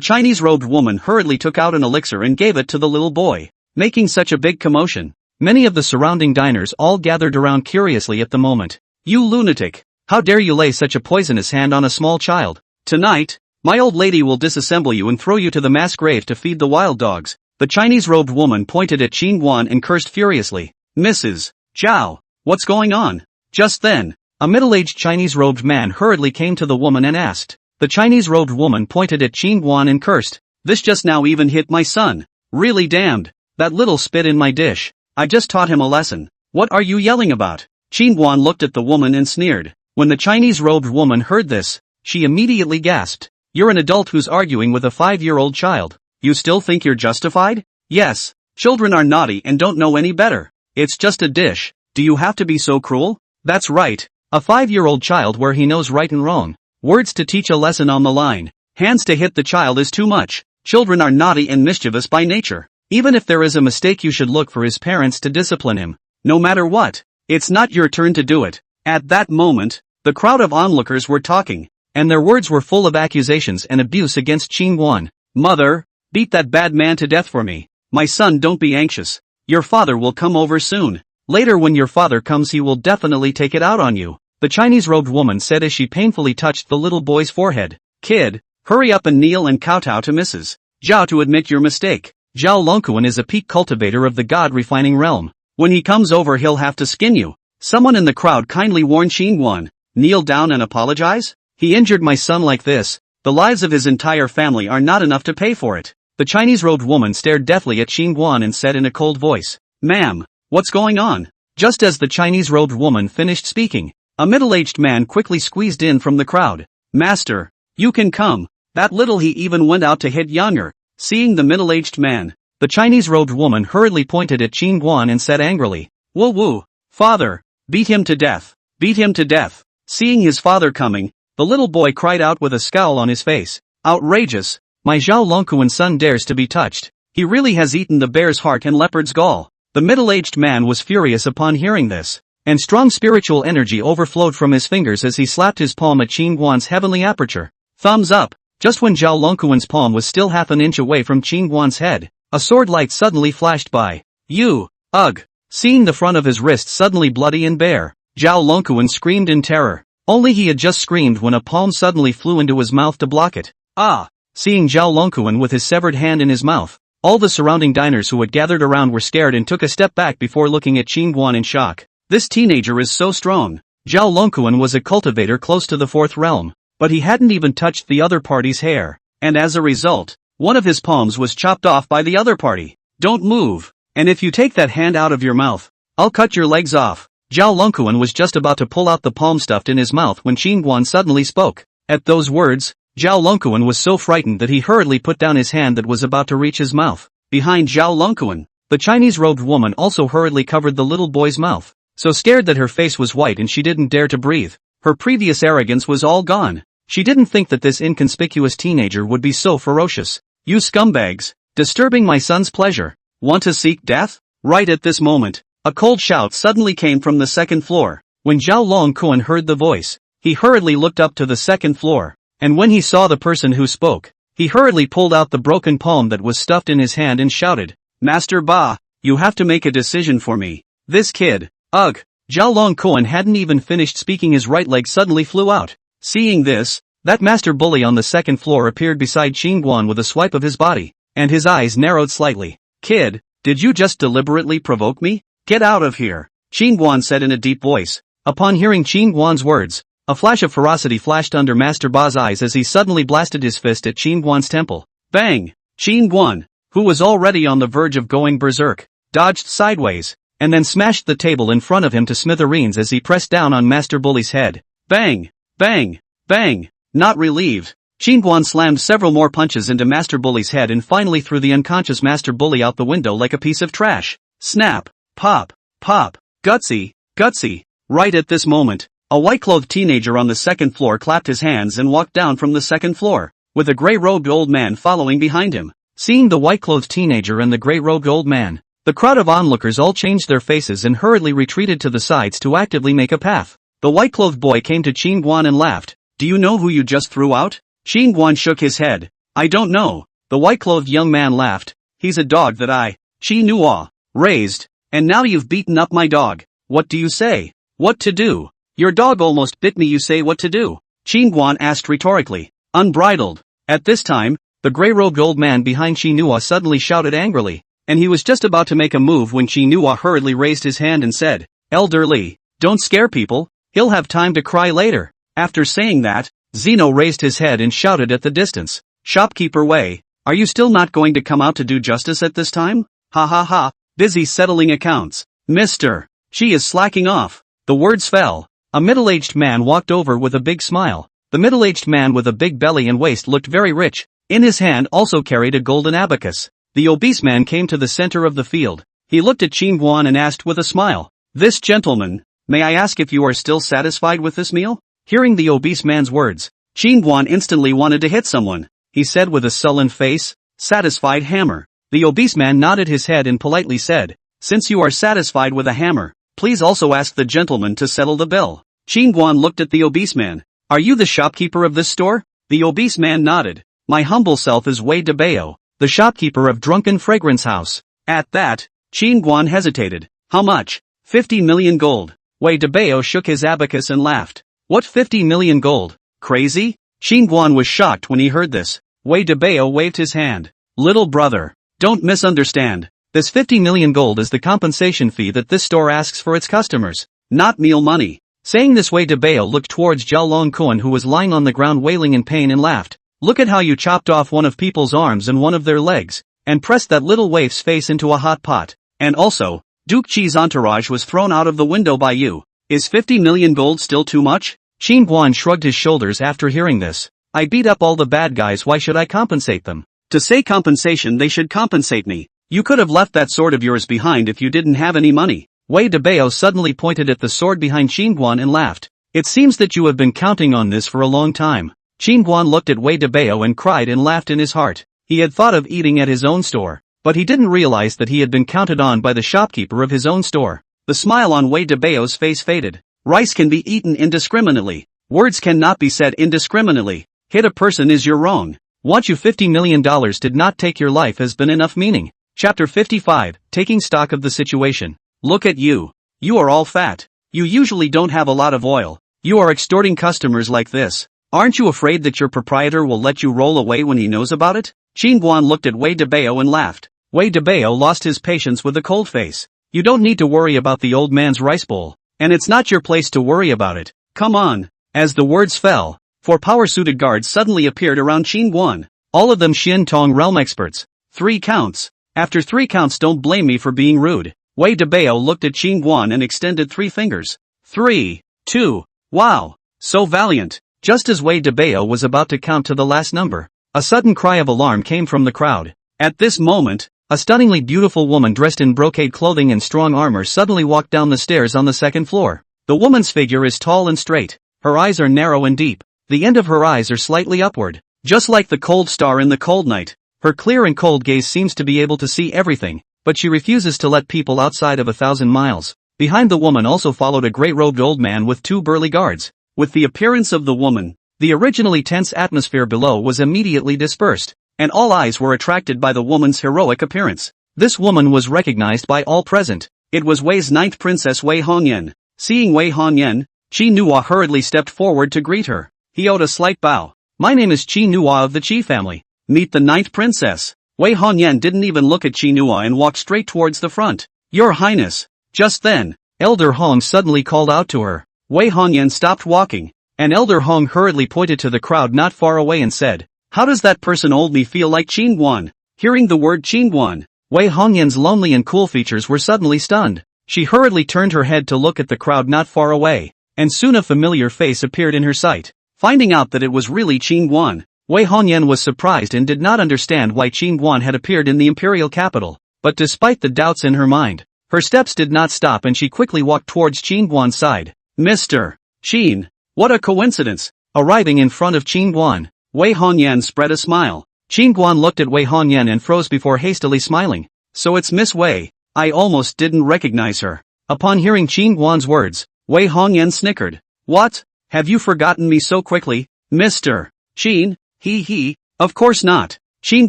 Chinese-robed woman hurriedly took out an elixir and gave it to the little boy, making such a big commotion. Many of the surrounding diners all gathered around curiously at the moment. You lunatic! How dare you lay such a poisonous hand on a small child? Tonight, my old lady will disassemble you and throw you to the mass grave to feed the wild dogs. The Chinese-robed woman pointed at Qin Guan and cursed furiously. Mrs. Zhao, what's going on? Just then, a middle-aged Chinese-robed man hurriedly came to the woman and asked. The Chinese-robed woman pointed at Qin Guan and cursed. This just now even hit my son. Really damned. That little spit in my dish. I just taught him a lesson. What are you yelling about? Qin Guan looked at the woman and sneered. When the Chinese-robed woman heard this, she immediately gasped. You're an adult who's arguing with a 5-year-old child. You still think you're justified? Yes. Children are naughty and don't know any better. It's just a dish. Do you have to be so cruel? That's right. A 5-year-old child where he knows right and wrong. Words to teach a lesson on the line. Hands to hit the child is too much. Children are naughty and mischievous by nature. Even if there is a mistake, you should look for his parents to discipline him. No matter what. It's not your turn to do it. At that moment, the crowd of onlookers were talking, and their words were full of accusations and abuse against Qin Guan. Mother, beat that bad man to death for me. My son, don't be anxious. Your father will come over soon. Later when your father comes, he will definitely take it out on you. The Chinese-robed woman said as she painfully touched the little boy's forehead. Kid, hurry up and kneel and kowtow to Mrs. Zhao to admit your mistake. Zhao Longkuan is a peak cultivator of the god-refining realm. When he comes over, he'll have to skin you. Someone in the crowd kindly warned Qin Guan. Kneel down and apologize? He injured my son like this. The lives of his entire family are not enough to pay for it. The Chinese-robed woman stared deathly at Qin Guan and said in a cold voice. Ma'am, what's going on? Just as the Chinese-robed woman finished speaking, a middle-aged man quickly squeezed in from the crowd. Master, you can come. That little he even went out to hit younger. Seeing the middle-aged man, the Chinese-robed woman hurriedly pointed at Qin Guan and said angrily. Woo woo, father, beat him to death. Beat him to death. Seeing his father coming, the little boy cried out with a scowl on his face. Outrageous. My Zhao Longkuan's son dares to be touched. He really has eaten the bear's heart and leopard's gall. The middle-aged man was furious upon hearing this, and strong spiritual energy overflowed from his fingers as he slapped his palm at Qin Guan's heavenly aperture. Thumbs up. Just when Zhao Longkuan's palm was still half an inch away from Qin Guan's head, a sword light suddenly flashed by. You, ugh. Seeing the front of his wrist suddenly bloody and bare, Zhao Longkuan screamed in terror. Only he had just screamed when a palm suddenly flew into his mouth to block it. Ah! Seeing Zhao Longkuan with his severed hand in his mouth, All the surrounding diners who had gathered around were scared and took a step back before looking at Qin Guan in shock. This teenager is so strong. Zhao Longquan was a cultivator close to the fourth realm, but he hadn't even touched the other party's hair, and as a result, one of his palms was chopped off by the other party. Don't move, and if you take that hand out of your mouth, I'll cut your legs off. Zhao Longquan was just about to pull out the palm stuffed in his mouth when Qin Guan suddenly spoke. At those words, Zhao Longquan was so frightened that he hurriedly put down his hand that was about to reach his mouth. Behind Zhao Longquan, the Chinese-robed woman also hurriedly covered the little boy's mouth, so scared that her face was white and she didn't dare to breathe. Her previous arrogance was all gone. She didn't think that this inconspicuous teenager would be so ferocious. You scumbags, disturbing my son's pleasure. Want to seek death? Right at this moment, a cold shout suddenly came from the second floor. When Zhao Longquan heard the voice, he hurriedly looked up to the second floor, and when he saw the person who spoke, he hurriedly pulled out the broken palm that was stuffed in his hand and shouted, Master Ba, you have to make a decision for me. This kid, ugh. Zhao Longquan hadn't even finished speaking, his right leg suddenly flew out. Seeing this, that master bully on the second floor appeared beside Qin Guan with a swipe of his body, and his eyes narrowed slightly. Kid, did you just deliberately provoke me? Get out of here, Qin Guan said in a deep voice. Upon hearing Qin Guan's words, a flash of ferocity flashed under Master Ba's eyes as he suddenly blasted his fist at Qin Guan's temple. Bang! Qin Guan, who was already on the verge of going berserk, dodged sideways, and then smashed the table in front of him to smithereens as he pressed down on Master Bully's head. Bang! Bang! Bang! Not relieved, Qin Guan slammed several more punches into Master Bully's head and finally threw the unconscious Master Bully out the window like a piece of trash. Snap! Pop! Pop! Gutsy! Gutsy! Right at this moment, a white-clothed teenager on the second floor clapped his hands and walked down from the second floor, with a gray-robed old man following behind him. Seeing the white-clothed teenager and the gray-robed old man, the crowd of onlookers all changed their faces and hurriedly retreated to the sides to actively make a path. The white-clothed boy came to Qin Guan and laughed. Do you know who you just threw out? Qin Guan shook his head. I don't know. The white-clothed young man laughed. He's a dog that I, Qi Nuo, raised, and now you've beaten up my dog. What do you say? What to do? Your dog almost bit me, you say what to do? Qin Guan asked rhetorically, unbridled. At this time, the gray-robed old man behind Qi Nuo suddenly shouted angrily, and he was just about to make a move when Qi Nuo hurriedly raised his hand and said, Elderly, don't scare people, he'll have time to cry later. After saying that, Zeno raised his head and shouted at the distance, Shopkeeper Wei, are you still not going to come out to do justice at this time? Ha ha ha, busy settling accounts. Mister, she is slacking off. The words fell. A middle-aged man walked over with a big smile. The middle-aged man with a big belly and waist looked very rich. In his hand also carried a golden abacus. The obese man came to the center of the field. He looked at Qin Guan and asked with a smile, This gentleman, may I ask if you are still satisfied with this meal? Hearing the obese man's words, Qin Guan instantly wanted to hit someone. He said with a sullen face, Satisfied hammer. The obese man nodded his head and politely said, Since you are satisfied with a hammer, please also ask the gentleman to settle the bill. Qin Guan looked at the obese man. Are you the shopkeeper of this store? The obese man nodded. My humble self is Wei DeBao, the shopkeeper of Drunken Fragrance House. At that, Qin Guan hesitated. How much? 50 million gold. Wei DeBao shook his abacus and laughed. What 50 million gold? Crazy? Qin Guan was shocked when he heard this. Wei DeBao waved his hand. Little brother, don't misunderstand. This 50 million gold is the compensation fee that this store asks for its customers, not meal money. Saying this, Wei DeBao looked towards Zhao Longquan, who was lying on the ground wailing in pain, and laughed. Look at how you chopped off one of people's arms and one of their legs, and pressed that little waif's face into a hot pot. And also, Duke Chi's entourage was thrown out of the window by you. Is 50 million gold still too much? Qin Guan shrugged his shoulders after hearing this. I beat up all the bad guys, why should I compensate them? To say compensation, they should compensate me. You could have left that sword of yours behind if you didn't have any money. Wei DeBao suddenly pointed at the sword behind Qin Guan and laughed. It seems that you have been counting on this for a long time. Qin Guan looked at Wei DeBao and cried and laughed in his heart. He had thought of eating at his own store, but he didn't realize that he had been counted on by the shopkeeper of his own store. The smile on Wei DeBao's face faded. Rice can be eaten indiscriminately. Words cannot be said indiscriminately. Hit a person is you're wrong. Want you $50 million did not take your life has been enough meaning. Chapter 55, Taking Stock of the Situation. Look at you. You are all fat. You usually don't have a lot of oil. You are extorting customers like this. Aren't you afraid that your proprietor will let you roll away when he knows about it? Qin Guan looked at Wei DeBao and laughed. Wei Debao lost his patience with a cold face. You don't need to worry about the old man's rice bowl. And it's not your place to worry about it. Come on. As the words fell, 4 power-suited guards suddenly appeared around Qin Guan. All of them Xin Tong realm experts. 3 counts. After 3 counts, don't blame me for being rude. Wei Debao looked at Qin Guan and extended 3 fingers. 3, 2, wow. So valiant. Just as Wei Debao was about to count to the last number, a sudden cry of alarm came from the crowd. At this moment, a stunningly beautiful woman dressed in brocade clothing and strong armor suddenly walked down the stairs on the 2nd floor. The woman's figure is tall and straight. Her eyes are narrow and deep. The end of her eyes are slightly upward, just like the cold star in the cold night. Her clear and cold gaze seems to be able to see everything, but she refuses to let people outside of 1,000 miles. Behind the woman also followed a gray-robed old man with 2 burly guards. With the appearance of the woman, the originally tense atmosphere below was immediately dispersed, and all eyes were attracted by the woman's heroic appearance. This woman was recognized by all present. It was Wei's 9th princess Wei Hongyan. Seeing Wei Hongyan, Qi Nuo hurriedly stepped forward to greet her. He owed a slight bow. My name is Qi Nuo of the Qi family. Meet the 9th princess. Wei Hongyan didn't even look at Qi Nuo and walked straight towards the front. Your Highness. Just then, Elder Hong suddenly called out to her. Wei Hongyan stopped walking, and Elder Hong hurriedly pointed to the crowd not far away and said, how does that person old me feel like Qin Guan? Hearing the word Qin Guan, Wei Hongyan's lonely and cool features were suddenly stunned. She hurriedly turned her head to look at the crowd not far away, and soon a familiar face appeared in her sight. Finding out that it was really Qin Guan, Wei Hongyan was surprised and did not understand why Qin Guan had appeared in the imperial capital. But despite the doubts in her mind, her steps did not stop and she quickly walked towards Qin Guan's side. Mr. Qin, what a coincidence! Arriving in front of Qin Guan, Wei Hongyan spread a smile. Qin Guan looked at Wei Hongyan and froze before hastily smiling. So it's Miss Wei. I almost didn't recognize her. Upon hearing Qin Guan's words, Wei Hongyan snickered. What? Have you forgotten me so quickly, Mr. Qin? He, of course not. Qin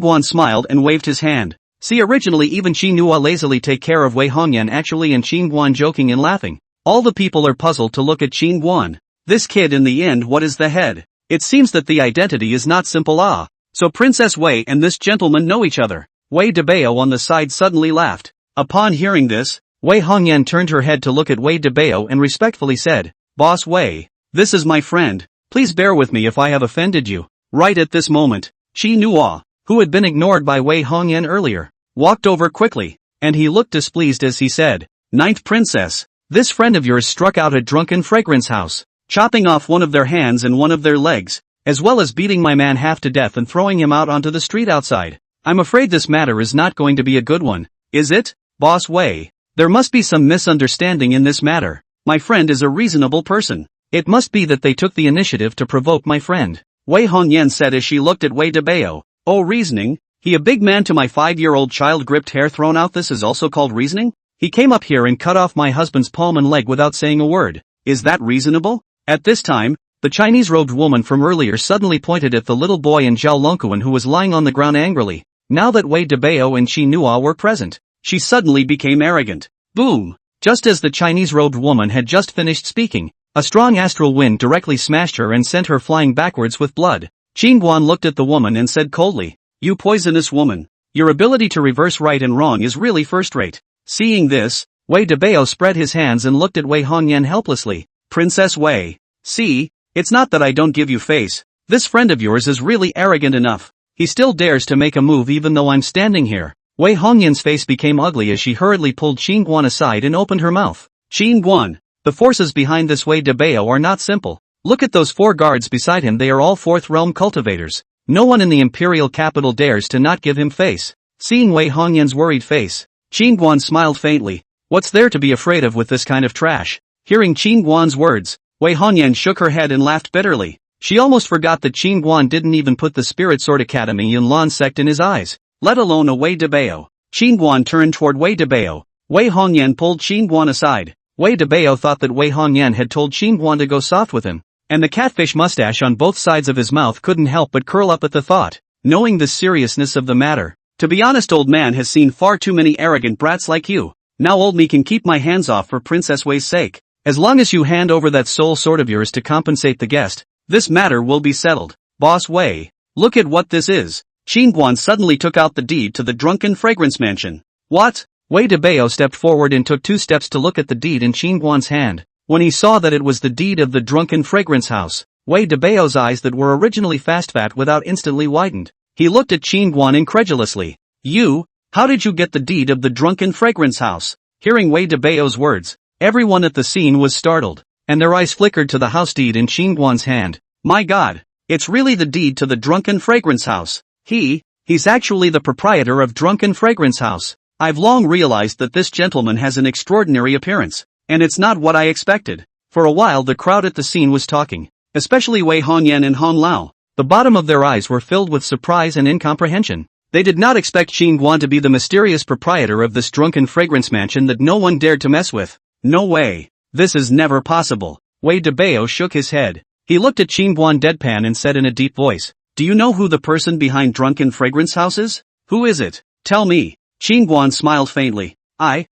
Guan smiled and waved his hand. See, originally even Qi Nuo lazily take care of Wei Hongyan actually and Qin Guan joking and laughing. All the people are puzzled to look at Qin Guan. This kid in the end, what is the head? It seems that the identity is not simple. So Princess Wei and this gentleman know each other. Wei Debao on the side suddenly laughed. Upon hearing this, Wei Hongyan turned her head to look at Wei Debao and respectfully said, Boss Wei, this is my friend. Please bear with me if I have offended you. Right at this moment, Qi Nuo, who had been ignored by Wei Hongyan earlier, walked over quickly, and he looked displeased as he said, 9th princess, this friend of yours struck out a drunken fragrance house, chopping off one of their hands and one of their legs, as well as beating my man half to death and throwing him out onto the street outside. I'm afraid this matter is not going to be a good one, is it, Boss Wei? There must be some misunderstanding in this matter. My friend is a reasonable person. It must be that they took the initiative to provoke my friend. Wei Hongyan said as she looked at Wei Debao. Oh, reasoning? He a big man to my 5-year-old child gripped hair thrown out, this is also called reasoning? He came up here and cut off my husband's palm and leg without saying a word. Is that reasonable? At this time, the Chinese-robed woman from earlier suddenly pointed at the little boy in Zhao Longkuan who was lying on the ground angrily. Now that Wei Debao and Qi Nuo were present, she suddenly became arrogant. Boom! Just as the Chinese-robed woman had just finished speaking, a strong astral wind directly smashed her and sent her flying backwards with blood. Qin Guan looked at the woman and said coldly, You poisonous woman. Your ability to reverse right and wrong is really first-rate. Seeing this, Wei Debao spread his hands and looked at Wei Hongyan helplessly. Princess Wei. See, it's not that I don't give you face. This friend of yours is really arrogant enough. He still dares to make a move even though I'm standing here. Wei Hongyan's face became ugly as she hurriedly pulled Qin Guan aside and opened her mouth. Qin Guan. The forces behind this Wei Debao are not simple. Look at those 4 guards beside him, they are all 4th realm cultivators. No one in the imperial capital dares to not give him face. Seeing Wei Hongyan's worried face, Qin Guan smiled faintly. What's there to be afraid of with this kind of trash? Hearing Qin Guan's words, Wei Hongyan shook her head and laughed bitterly. She almost forgot that Qin Guan didn't even put the Spirit Sword Academy Yunlan sect in his eyes, let alone a Wei Debao. Qin Guan turned toward Wei Debao. Wei Hongyan pulled Qin Guan aside. Wei Debao thought that Wei Hongyan had told Qin Guan to go soft with him, and the catfish mustache on both sides of his mouth couldn't help but curl up at the thought. Knowing the seriousness of the matter, to be honest, old man has seen far too many arrogant brats like you. Now old me can keep my hands off for Princess Wei's sake. As long as you hand over that soul sword of yours to compensate the guest, this matter will be settled. Boss Wei, look at what this is. Guan suddenly took out the deed to the drunken fragrance mansion. What? Wei Debao stepped forward and took 2 steps to look at the deed in Guan's hand. When he saw that it was the deed of the drunken fragrance house, Wei Debao's eyes that were originally fat without instantly widened. He looked at Guan incredulously. You? How did you get the deed of the drunken fragrance house? Hearing Wei Debao's words, everyone at the scene was startled, and their eyes flickered to the house deed in Guan's hand. My God! It's really the deed to the drunken fragrance house. He's actually the proprietor of Drunken Fragrance House. I've long realized that this gentleman has an extraordinary appearance, and it's not what I expected. For a while the crowd at the scene was talking, especially Wei Hongyan and Hong Lao. The bottom of their eyes were filled with surprise and incomprehension. They did not expect Guan to be the mysterious proprietor of this drunken fragrance mansion that no one dared to mess with. No way. This is never possible. Wei Debao shook his head. He looked at Guan deadpan and said in a deep voice, do you know who the person behind Drunken Fragrance House is? Who is it? Tell me. Guan smiled faintly. Wei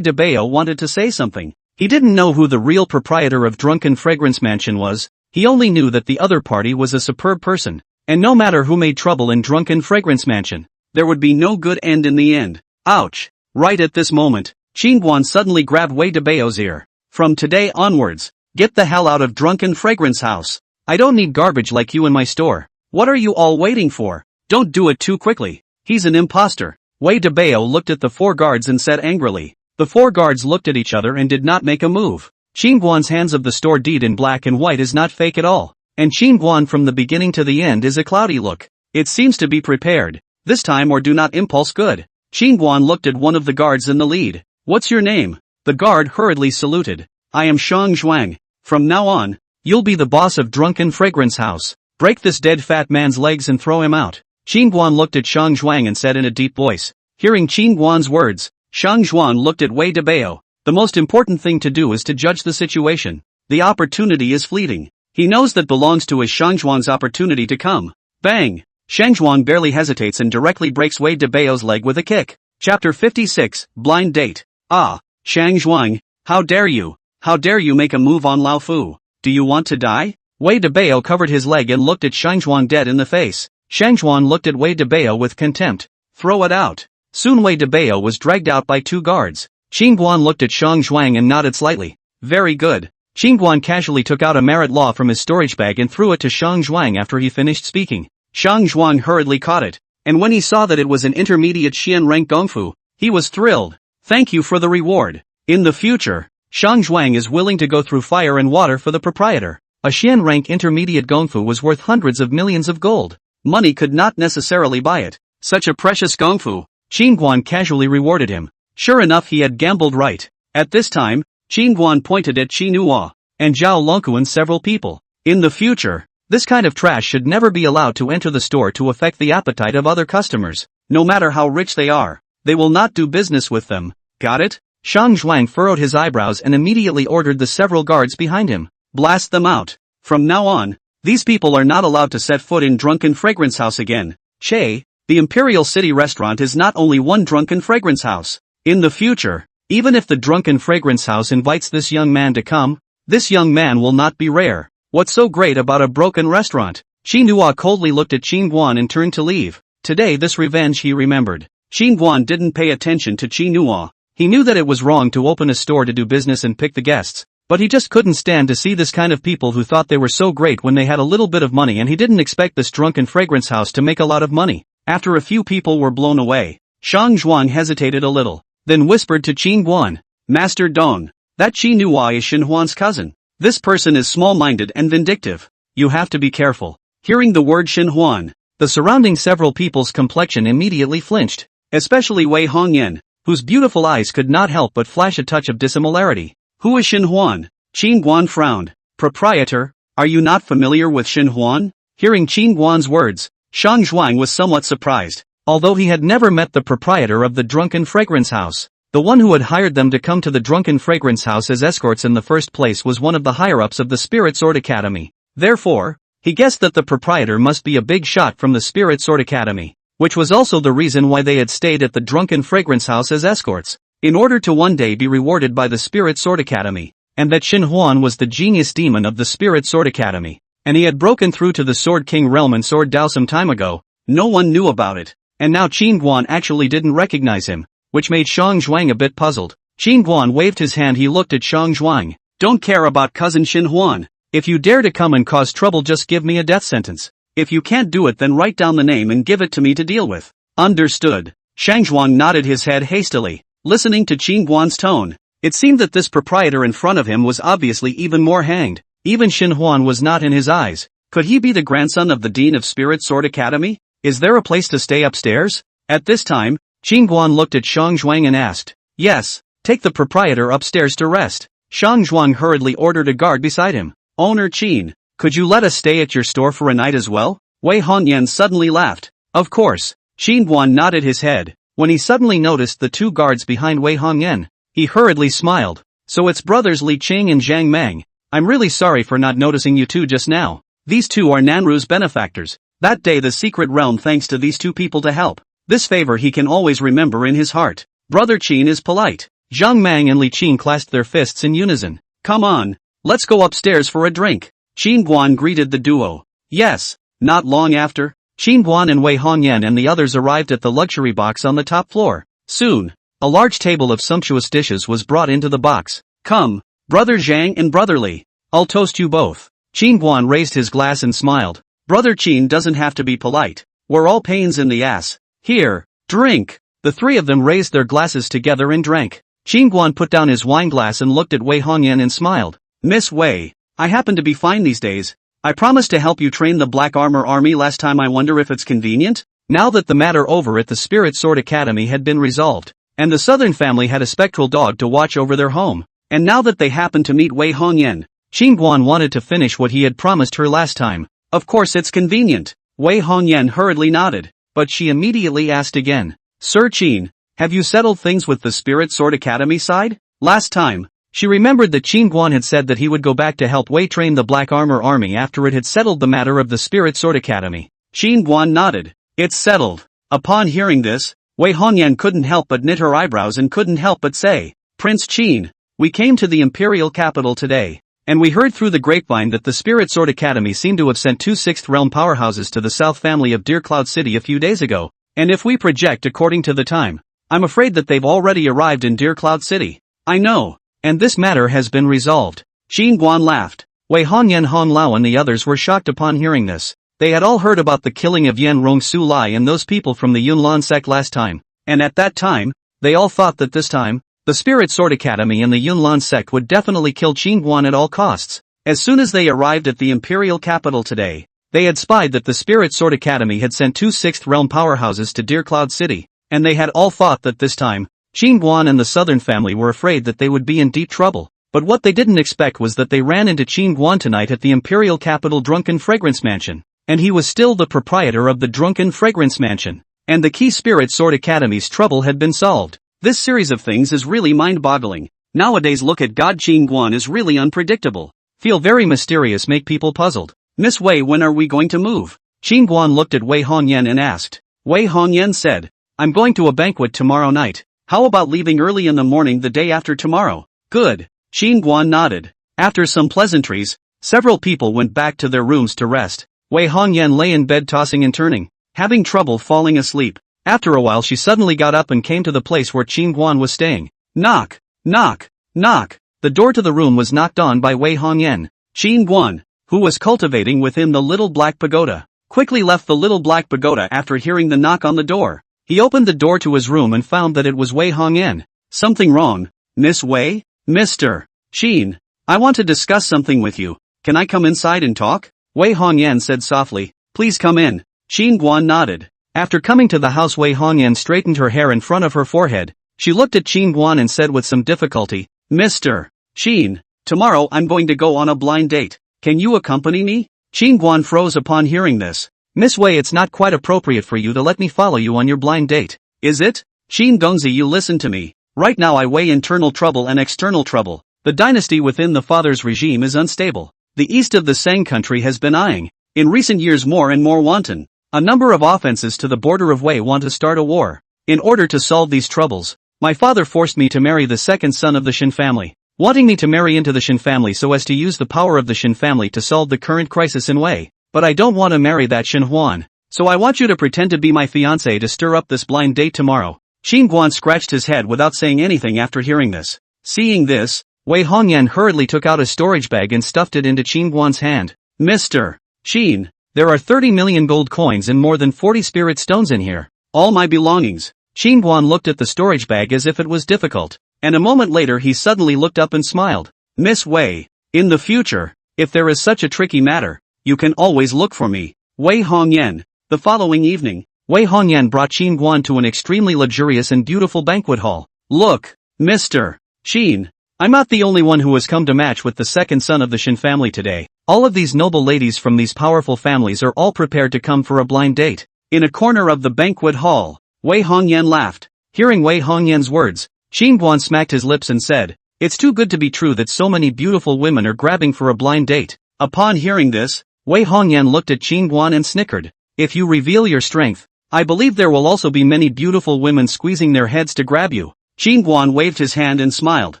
Debao wanted to say something. He didn't know who the real proprietor of Drunken Fragrance Mansion was. He only knew that the other party was a superb person, and no matter who made trouble in Drunken Fragrance Mansion, there would be no good end in the end. Ouch! Right at this moment, Guan suddenly grabbed Wei Debao's ear. From today onwards, get the hell out of Drunken Fragrance House. I don't need garbage like you in my store. What are you all waiting for? Don't do it too quickly. He's an imposter. Wei Debao looked at the 4 guards and said angrily. The 4 guards looked at each other and did not make a move. Guan's hands of the store deed in black and white is not fake at all. And Guan from the beginning to the end is a cloudy look. It seems to be prepared. This time or do not impulse good. Guan looked at one of the guards in the lead. What's your name? The guard hurriedly saluted. I am Shang Zhuang. From now on, you'll be the boss of Drunken Fragrance House. Break this dead fat man's legs and throw him out. Guan looked at Shang Zhuang and said in a deep voice. Hearing Guan's words, Shang Zhuang looked at Wei Debao. The most important thing to do is to judge the situation. The opportunity is fleeting. He knows that belongs to Shang Zhuang's opportunity to come. Bang! Shang Zhuang barely hesitates and directly breaks Wei Debao's leg with a kick. Chapter 56, Blind Date. Ah, Shang Zhuang, how dare you? How dare you make a move on Lao Fu? Do you want to die? Wei Debao covered his leg and looked at Shang Zhuang dead in the face. Shang Zhuang looked at Wei Debao with contempt. Throw it out. Soon Wei Debao was dragged out by 2 guards. Guan looked at Shang Zhuang and nodded slightly. Very good. Guan casually took out a merit law from his storage bag and threw it to Shang Zhuang after he finished speaking. Shang Zhuang hurriedly caught it, and when he saw that it was an intermediate Xian rank Gongfu, he was thrilled. Thank you for the reward. In the future, Shang Zhuang is willing to go through fire and water for the proprietor. A Xian rank intermediate Gongfu was worth hundreds of millions of gold. Money could not necessarily buy it. Such a precious Gongfu. Guan casually rewarded him. Sure enough, he had gambled right. At this time, Guan pointed at Nuo and Zhao Longku and several people. In the future, this kind of trash should never be allowed to enter the store to affect the appetite of other customers. No matter how rich they are, they will not do business with them. Got it? Shang Zhuang furrowed his eyebrows and immediately ordered the several guards behind him. Blast them out. From now on, these people are not allowed to set foot in Drunken Fragrance House again. Che, the Imperial City Restaurant is not only one Drunken Fragrance House. In the future, even if the Drunken Fragrance House invites this young man to come, this young man will not be rare. What's so great about a broken restaurant? Nuo coldly looked at Guan and turned to leave. Today this revenge he remembered. Guan didn't pay attention to Nuo. He knew that it was wrong to open a store to do business and pick the guests, but he just couldn't stand to see this kind of people who thought they were so great when they had a little bit of money, and he didn't expect this Drunken Fragrance House to make a lot of money. After a few people were blown away, Shang Zhuang hesitated a little, then whispered to Guan, Master Dong, that Nuo is Shenhuan's cousin. This person is small-minded and vindictive. You have to be careful. Hearing the word Shenhuan, the surrounding several people's complexion immediately flinched, especially Wei Hongyan, whose beautiful eyes could not help but flash a touch of dissimilarity. Who is Shenhuan? Guan frowned. Proprietor, are you not familiar with Shenhuan? Hearing Guan's words, Shang Zhuang was somewhat surprised. Although he had never met the proprietor of the Drunken Fragrance House, the one who had hired them to come to the Drunken Fragrance House as escorts in the first place was one of the higher-ups of the Spirit Sword Academy. Therefore, he guessed that the proprietor must be a big shot from the Spirit Sword Academy, which was also the reason why they had stayed at the Drunken Fragrance House as escorts, in order to one day be rewarded by the Spirit Sword Academy, and that Shenhuan was the genius demon of the Spirit Sword Academy, and he had broken through to the Sword King realm and Sword Dao some time ago. no one knew about it. And now Qin Guan actually didn't recognize him, which made Shang Zhuang a bit puzzled. Qin Guan waved his hand. He looked at Shang Zhuang. Don't care about cousin Xin Huan. If you dare to come and cause trouble, just give me a death sentence. If you can't do it, then write down the name and give it to me to deal with. Understood. Shang Zhuang nodded his head hastily, listening to Qin Guan's tone. It seemed that this proprietor in front of him was obviously even more hanged. Even Xin Huan was not in his eyes. Could he be the grandson of the Dean of Spirit Sword Academy? Is there a place to stay upstairs? At this time, Qin Guan looked at Shang Zhuang and asked. Yes, take the proprietor upstairs to rest. Shang Zhuang hurriedly ordered a guard beside him. Owner Qin, could you let us stay at your store for a night as well? Wei Hongyan suddenly laughed. Of course. Qin Guan nodded his head. When he suddenly noticed the two guards behind Wei Hongyan, he hurriedly smiled. So it's brothers Li Qing and Zhang Meng. I'm really sorry for not noticing you two just now. These two are Nanru's benefactors. That day the secret realm thanks to these two people to help. This favor he can always remember in his heart. Brother Qin is polite. Zhang Meng and Li Qing clasped their fists in unison. Come on, let's go upstairs for a drink. Qin Guan greeted the duo. Yes. Not long after, Qin Guan and Wei Hongyan and the others arrived at the luxury box on the top floor. Soon, a large table of sumptuous dishes was brought into the box. Come, Brother Zhang and Brother Li. I'll toast you both. Qin Guan raised his glass and smiled. Brother Qin doesn't have to be polite. We're all pains in the ass. Here, drink. The three of them raised their glasses together and drank. Qin Guan put down his wine glass and looked at Wei Hongyan and smiled. Miss Wei, I happen to be fine these days. I promised to help you train the Black Armor Army last time. I wonder if it's convenient? Now that the matter over at the Spirit Sword Academy had been resolved, and the Southern family had a spectral dog to watch over their home, and now that they happened to meet Wei Hongyan, Qin Guan wanted to finish what he had promised her last time. Of course it's convenient. Wei Hongyan hurriedly nodded, but she immediately asked again. Sir Qin, have you settled things with the Spirit Sword Academy side? Last time, she remembered that Qin Guan had said that he would go back to help Wei train the Black Armor Army after it had settled the matter of the Spirit Sword Academy. Qin Guan nodded. It's settled. Upon hearing this, Wei Hongyan couldn't help but knit her eyebrows and couldn't help but say, Prince Qin, we came to the imperial capital today, and we heard through the grapevine that the Spirit Sword Academy seemed to have sent two sixth realm powerhouses to the south family of Deer Cloud City a few days ago, and if we project according to the time, I'm afraid that they've already arrived in Deer Cloud City. I know. And this matter has been resolved. Qin Guan laughed. Wei Hongyan, Hong Lao and the others were shocked upon hearing this. They had all heard about the killing of Yan Rong Su Lai and those people from the Yunlan sect last time, and at that time, they all thought that this time, the Spirit Sword Academy and the Yunlan sect would definitely kill Qin Guan at all costs. As soon as they arrived at the imperial capital today, they had spied that the Spirit Sword Academy had sent two sixth realm powerhouses to Deer Cloud City, and they had all thought that this time, Qin Guan and the Southern family were afraid that they would be in deep trouble, but what they didn't expect was that they ran into Qin Guan tonight at the imperial capital Drunken Fragrance Mansion, and he was still the proprietor of the Drunken Fragrance Mansion, and the key Spirit Sword Academy's trouble had been solved. This series of things is really mind-boggling. Nowadays look at God. Qin Guan is really unpredictable. Feel very mysterious, make people puzzled. Miss Wei, when are we going to move? Qin Guan looked at Wei Hongyan and asked. Wei Hongyan said, I'm going to a banquet tomorrow night. How about leaving early in the morning the day after tomorrow? Good. Qin Guan nodded. After some pleasantries, several people went back to their rooms to rest. Wei Hongyan lay in bed tossing and turning, having trouble falling asleep. After a while she suddenly got up and came to the place where Qin Guan was staying. Knock, knock, knock. The door to the room was knocked on by Wei Hongyan. Qin Guan, who was cultivating within the little black pagoda, quickly left the little black pagoda after hearing the knock on the door. He opened the door to his room and found that it was Wei Hongyan. Something wrong, Miss Wei? Mr. Qin, I want to discuss something with you. Can I come inside and talk? Wei Hongyan said softly. Please come in. Qin Guan nodded. After coming to the house, Wei Hongyan straightened her hair in front of her forehead. She looked at Qin Guan and said with some difficulty, Mr. Qin, tomorrow I'm going to go on a blind date. Can you accompany me? Qin Guan froze upon hearing this. Miss Wei, it's not quite appropriate for you to let me follow you on your blind date, is it? Qin Gongzi, you listen to me. Right now I weigh internal trouble and external trouble. The dynasty within the father's regime is unstable. The east of the Sang country has been eyeing, in recent years, more and more wanton. A number of offenses to the border of Wei want to start a war. In order to solve these troubles, my father forced me to marry the second son of the Shin family, wanting me to marry into the Shin family so as to use the power of the Shin family to solve the current crisis in Wei. But I don't want to marry that Shin Huan. So I want you to pretend to be my fiancé to stir up this blind date tomorrow. Qin Guan scratched his head without saying anything after hearing this. Seeing this, Wei Hongyan hurriedly took out a storage bag and stuffed it into Qin Guan's hand. Mr. Qin, there are 30 million gold coins and more than 40 spirit stones in here. All my belongings. Qin Guan looked at the storage bag as if it was difficult, and a moment later he suddenly looked up and smiled. Miss Wei, in the future, if there is such a tricky matter, you can always look for me. Wei Hongyan. The following evening, Wei Hongyan brought Qin Guan to an extremely luxurious and beautiful banquet hall. Look, Mr. Qin, I'm not the only one who has come to match with the second son of the Shin family today. All of these noble ladies from these powerful families are all prepared to come for a blind date. In a corner of the banquet hall, Wei Hongyan laughed. Hearing Wei Hongyan's words, Qin Guan smacked his lips and said, "It's too good to be true that so many beautiful women are grabbing for a blind date." Upon hearing this, Wei Hongyan looked at Qin Guan and snickered. If you reveal your strength, I believe there will also be many beautiful women squeezing their heads to grab you. Qin Guan waved his hand and smiled.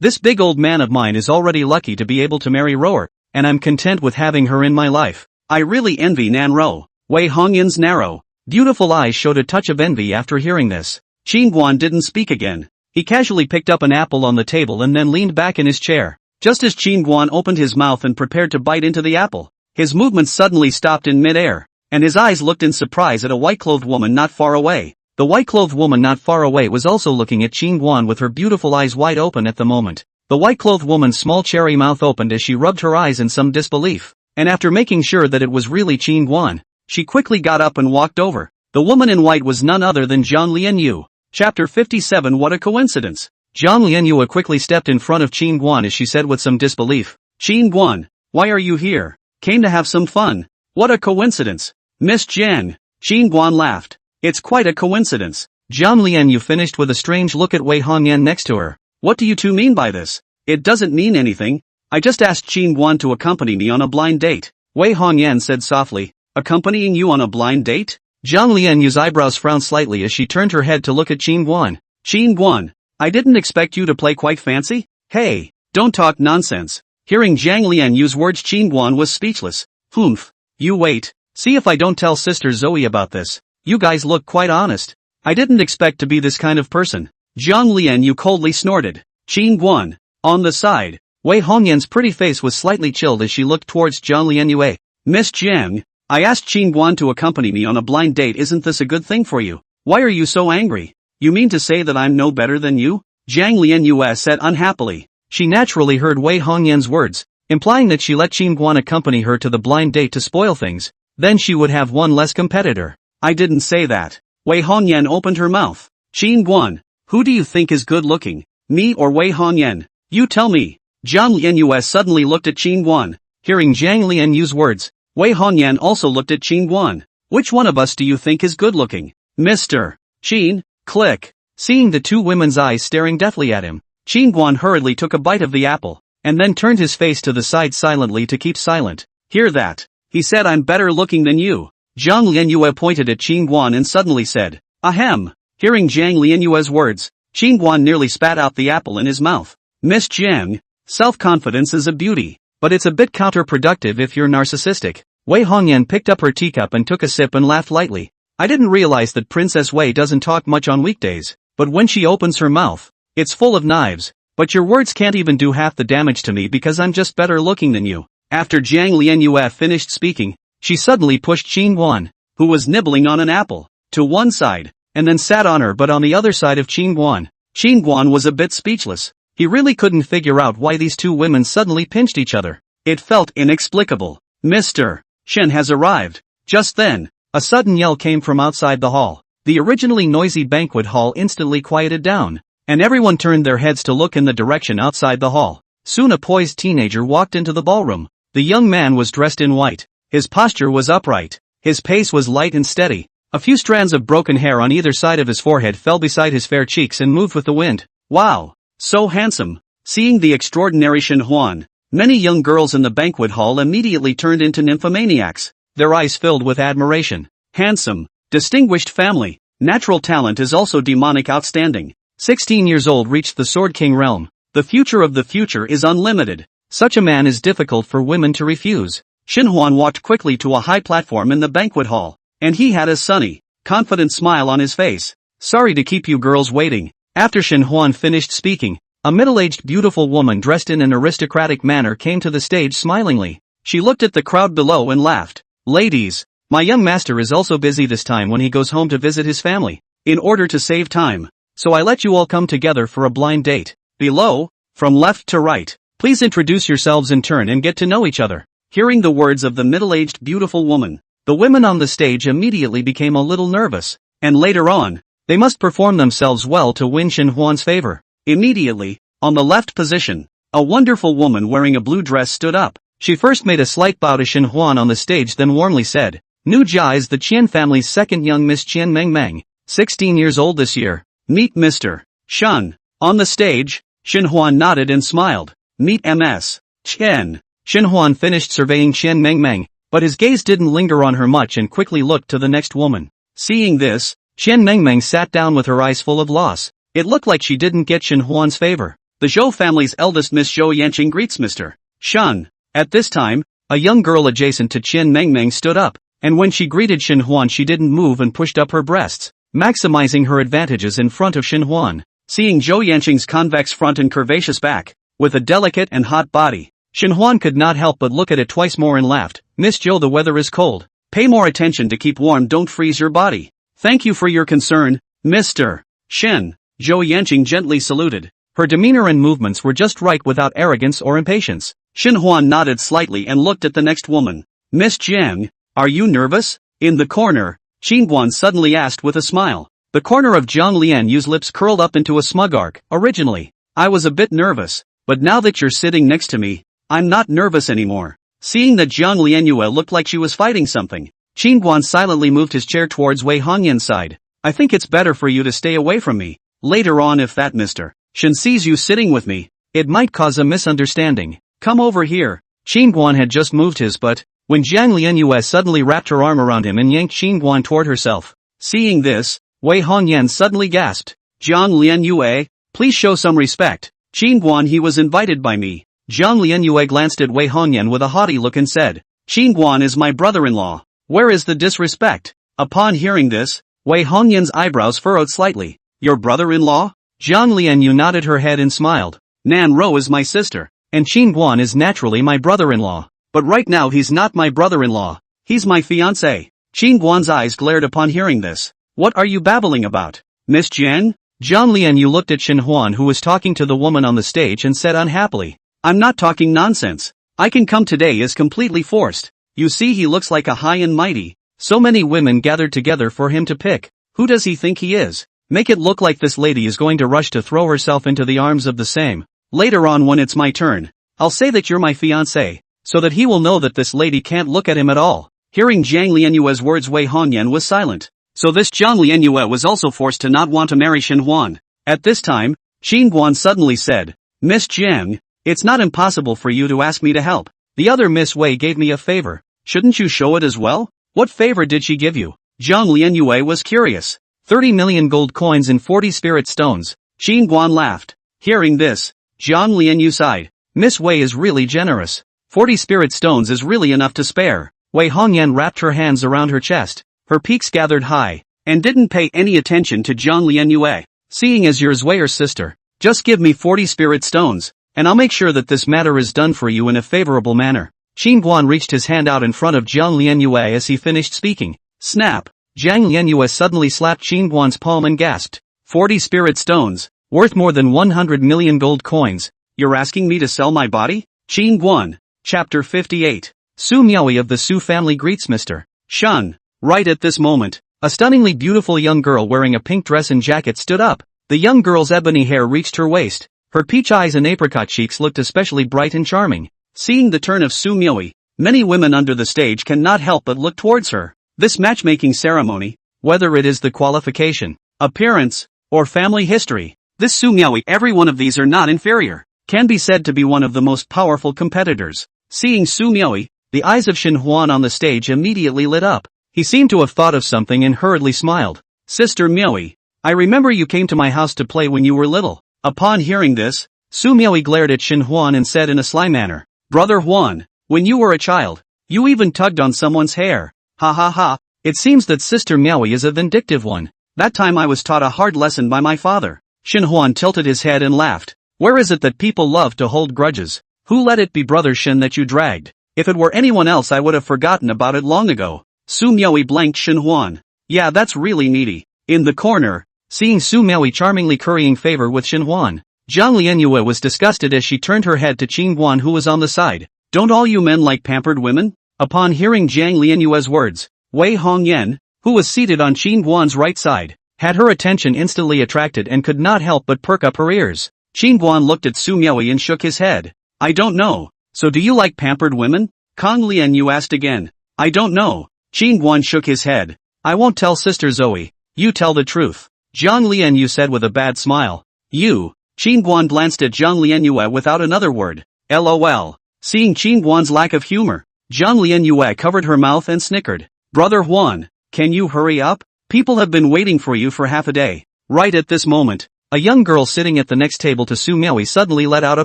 This big old man of mine is already lucky to be able to marry Roer, and I'm content with having her in my life. I really envy Nan Ro. Wei Hongyan's narrow, beautiful eyes showed a touch of envy after hearing this. Qin Guan didn't speak again. He casually picked up an apple on the table and then leaned back in his chair. Just as Qin Guan opened his mouth and prepared to bite into the apple, his movements suddenly stopped in mid-air, and his eyes looked in surprise at a white-clothed woman not far away. The white-clothed woman not far away was also looking at Qin Guan with her beautiful eyes wide open at the moment. The white-clothed woman's small cherry mouth opened as she rubbed her eyes in some disbelief, and after making sure that it was really Qin Guan, she quickly got up and walked over. The woman in white was none other than Zhang Lianyu. Chapter 57. What a coincidence. Zhang Lianyu quickly stepped in front of Qin Guan as she said with some disbelief, "Qin Guan, why are you here? Came to have some fun. What a coincidence. Miss Jiang." Qin Guan laughed. "It's quite a coincidence." Zhang Lianyu finished with a strange look at Wei Hongyan next to her. "What do you two mean by this?" "It doesn't mean anything. I just asked Qin Guan to accompany me on a blind date." Wei Hongyan said softly. "Accompanying you on a blind date?" Zhang Lianyu's eyebrows frowned slightly as she turned her head to look at Qin Guan. "Qin Guan, I didn't expect you to play quite fancy? Hey, don't talk nonsense." Hearing Zhang Lianyu's words, Qin Guan was speechless. "Humph. You wait. See if I don't tell Sister Zoe about this. You guys look quite honest. I didn't expect to be this kind of person." Zhang Lianyu coldly snorted. Qin Guan. On the side, Wei Hongyan's pretty face was slightly chilled as she looked towards Zhang Lianyu. "Miss Jiang, I asked Qin Guan to accompany me on a blind date. Isn't this a good thing for you? Why are you so angry? You mean to say that I'm no better than you?" Zhang Lianyu said unhappily. She naturally heard Wei Hongyan's words, implying that she let Qin Guan accompany her to the blind date to spoil things. Then she would have one less competitor. "I didn't say that." Wei Hongyan opened her mouth. "Qin Guan, who do you think is good looking, me or Wei Hongyan? You tell me." Zhang Lianyu suddenly looked at Qin Guan. Hearing Zhang Lianyu's words, Wei Hongyan also looked at Qin Guan. "Which one of us do you think is good looking, Mr. Qin?" Click. Seeing the two women's eyes staring deathly at him, Qin Guan hurriedly took a bite of the apple, and then turned his face to the side silently to keep silent. "Hear that? He said I'm better looking than you." Zhang Lianyu pointed at Qin Guan and suddenly said, "Ahem." Hearing Zhang Lianyu's words, Qin Guan nearly spat out the apple in his mouth. "Miss Jiang, self-confidence is a beauty, but it's a bit counterproductive if you're narcissistic." Wei Hongyan picked up her teacup and took a sip and laughed lightly. "I didn't realize that Princess Wei doesn't talk much on weekdays, but when she opens her mouth, it's full of knives. But your words can't even do half the damage to me because I'm just better looking than you." After Zhang Lianyu finished speaking, she suddenly pushed Qin Guan, who was nibbling on an apple, to one side, and then sat on her but on the other side of Qin Guan. Qin Guan was a bit speechless. He really couldn't figure out why these two women suddenly pinched each other. It felt inexplicable. "Mr. Shen has arrived." Just then, a sudden yell came from outside the hall. The originally noisy banquet hall instantly quieted down, and everyone turned their heads to look in the direction outside the hall. Soon a poised teenager walked into the ballroom. The young man was dressed in white. His posture was upright. His pace was light and steady. A few strands of broken hair on either side of his forehead fell beside his fair cheeks and moved with the wind. "Wow! So handsome." Seeing the extraordinary Shen Huan, many young girls in the banquet hall immediately turned into nymphomaniacs, their eyes filled with admiration. Handsome, distinguished family, natural talent is also demonic outstanding. 16 years old reached the Sword King realm. The future of the future is unlimited. Such a man is difficult for women to refuse. Shen Huan walked quickly to a high platform in the banquet hall. and he had a sunny, confident smile on his face. Sorry to keep you girls waiting. After Shin Hwan finished speaking, a middle-aged beautiful woman dressed in an aristocratic manner came to the stage smilingly. She looked at the crowd below and laughed. Ladies, my young master is also busy this time when he goes home to visit his family, in order to save time. So I let you all come together for a blind date. Below, from left to right, please introduce yourselves in turn and get to know each other. Hearing the words of the middle-aged beautiful woman, the women on the stage immediately became a little nervous, and later on, they must perform themselves well to win Shin Hwan's favor. Immediately, on the left position, a wonderful woman wearing a blue dress stood up. She first made a slight bow to Shin Hwan on the stage, then warmly said, "Nu Jia is the Qian family's second young Miss Qian Meng Meng, 16 years old this year. Meet Mr. Shun." On the stage, Shin Hwan nodded and smiled. "Meet Ms. Chen." Shin Hwan finished surveying Qian Meng Meng, but his gaze didn't linger on her much and quickly looked to the next woman. Seeing this, Qian Meng Meng sat down with her eyes full of loss. It looked like she didn't get Shin Hwan's favor. The Zhou family's eldest Miss Zhou Yanqing greets Mr. Shun. At this time, a young girl adjacent to Qian Meng Meng stood up, and when she greeted Shin Hwan she didn't move and pushed up her breasts, maximizing her advantages in front of Shin Hwan. Seeing Zhou Yanqing's convex front and curvaceous back, with a delicate and hot body, Shin Hwan could not help but look at it twice more and laughed. "Miss Zhou, the weather is cold. Pay more attention to keep warm, don't freeze your body." "Thank you for your concern, Mr. Shin." Zhou Yanqing gently saluted. Her demeanor and movements were just right without arrogance or impatience. Shin Hwan nodded slightly and looked at the next woman. "Miss Jiang, are you nervous?" In the corner, Qin Guan suddenly asked with a smile. The corner of Zhang Lianyu's lips curled up into a smug arc. "Originally, I was a bit nervous, but now that you're sitting next to me, I'm not nervous anymore." Seeing that Zhang Lianyue looked like she was fighting something, Qin Guan silently moved his chair towards Wei Hongyan's side. "I think it's better for you to stay away from me. Later on, if that Mr. Shin sees you sitting with me, it might cause a misunderstanding. Come over here." Qin Guan had just moved his butt, when Zhang Lianyue suddenly wrapped her arm around him and yanked Qin Guan toward herself. Seeing this, Wei Hongyan suddenly gasped. "Zhang Lianyue, please show some respect." "Qin Guan, he was invited by me." Zhang Lianyue glanced at Wei Hongyan with a haughty look and said, "Qin Guan is my brother-in-law. Where is the disrespect?" Upon hearing this, Wei Hongyan's eyebrows furrowed slightly. "Your brother-in-law?" Zhang Lianyu nodded her head and smiled. "Nan Ro is my sister, and Qin Guan is naturally my brother-in-law. But right now he's not my brother-in-law. He's my fiancé." Qin Guan's eyes glared upon hearing this. "What are you babbling about, Miss Jiang?" Zhang Lianyu looked at Shin Hwan, who was talking to the woman on the stage, and said unhappily, "I'm not talking nonsense. I can come today is completely forced. You see, he looks like a high and mighty. So many women gathered together for him to pick. Who does he think he is? Make it look like this lady is going to rush to throw herself into the arms of the same. Later on, when it's my turn, I'll say that you're my fiancé, so that he will know that this lady can't look at him at all." Hearing Zhang Lianyue's words, Wei Hongyan was silent. So this Zhang Lianyue was also forced to not want to marry Shin Hwan. At this time, Qin Guan suddenly said, "Miss Jiang, it's not impossible for you to ask me to help. The other Miss Wei gave me a favor. Shouldn't you show it as well?" "What favor did she give you?" Zhang Lianyue was curious. 30 million gold coins and 40 spirit stones. Qin Guan laughed. Hearing this, Zhang Lianyu sighed. "Miss Wei is really generous. 40 spirit stones is really enough to spare." Wei Hongyan wrapped her hands around her chest. Her peaks gathered high, and didn't pay any attention to Zhang Lianyue. "Seeing as you're Zwei's sister, just give me 40 spirit stones, and I'll make sure that this matter is done for you in a favorable manner." Qin Guan reached his hand out in front of Zhang Lianyue as he finished speaking. Snap! Zhang Lianyue suddenly slapped Qin Guan's palm and gasped. 40 spirit stones, worth more than 100 million gold coins. You're asking me to sell my body? Qin Guan. Chapter 58. Su Miaoi of the Su family greets Mr. Shun. Right at this moment, a stunningly beautiful young girl wearing a pink dress and jacket stood up. The young girl's ebony hair reached her waist. Her peach eyes and apricot cheeks looked especially bright and charming. Seeing the turn of Su Miaoi, many women under the stage cannot help but look towards her. This matchmaking ceremony, whether it is the qualification, appearance, or family history, this Su Miaoi, every one of these are not inferior, can be said to be one of the most powerful competitors. Seeing Su Miaoi, the eyes of Shin Hwan on the stage immediately lit up. He seemed to have thought of something and hurriedly smiled. "Sister Miaoi, I remember you came to my house to play when you were little." Upon hearing this, Su Miaoi glared at Shin Hwan and said in a sly manner, "Brother Hwan, when you were a child, you even tugged on someone's hair. Ha ha ha." It seems that Sister Miaoi is a vindictive one. That time I was taught a hard lesson by my father. Shin Huan tilted his head and laughed. Where is it that people love to hold grudges? Who let it be Brother Shin that you dragged? If it were anyone else I would have forgotten about it long ago. Su Miaoi blanked Shin Huan. Yeah, that's really needy. In the corner, seeing Su Miaoi charmingly currying favor with Shin Huan, Zhang Lianyue was disgusted as she turned her head to Qin Guan who was on the side. Don't all you men like pampered women? Upon hearing Zhang Lianyue's words, Wei Hongyan, who was seated on Qin Guan's right side, had her attention instantly attracted and could not help but perk up her ears. Qin Guan looked at Su Miaoi and shook his head. I don't know. So do you like pampered women? Kong Lianyu asked again. I don't know. Qin Guan shook his head. I won't tell Sister Zoe. You tell the truth. Zhang Lianyu said with a bad smile. You. Qin Guan glanced at Zhang Lianyue without another word. LOL. Seeing Qin Guan's lack of humor, Zhang Lianyue covered her mouth and snickered. Brother Huan, can you hurry up? People have been waiting for you for half a day. Right at this moment, a young girl sitting at the next table to Su Miaoi suddenly let out a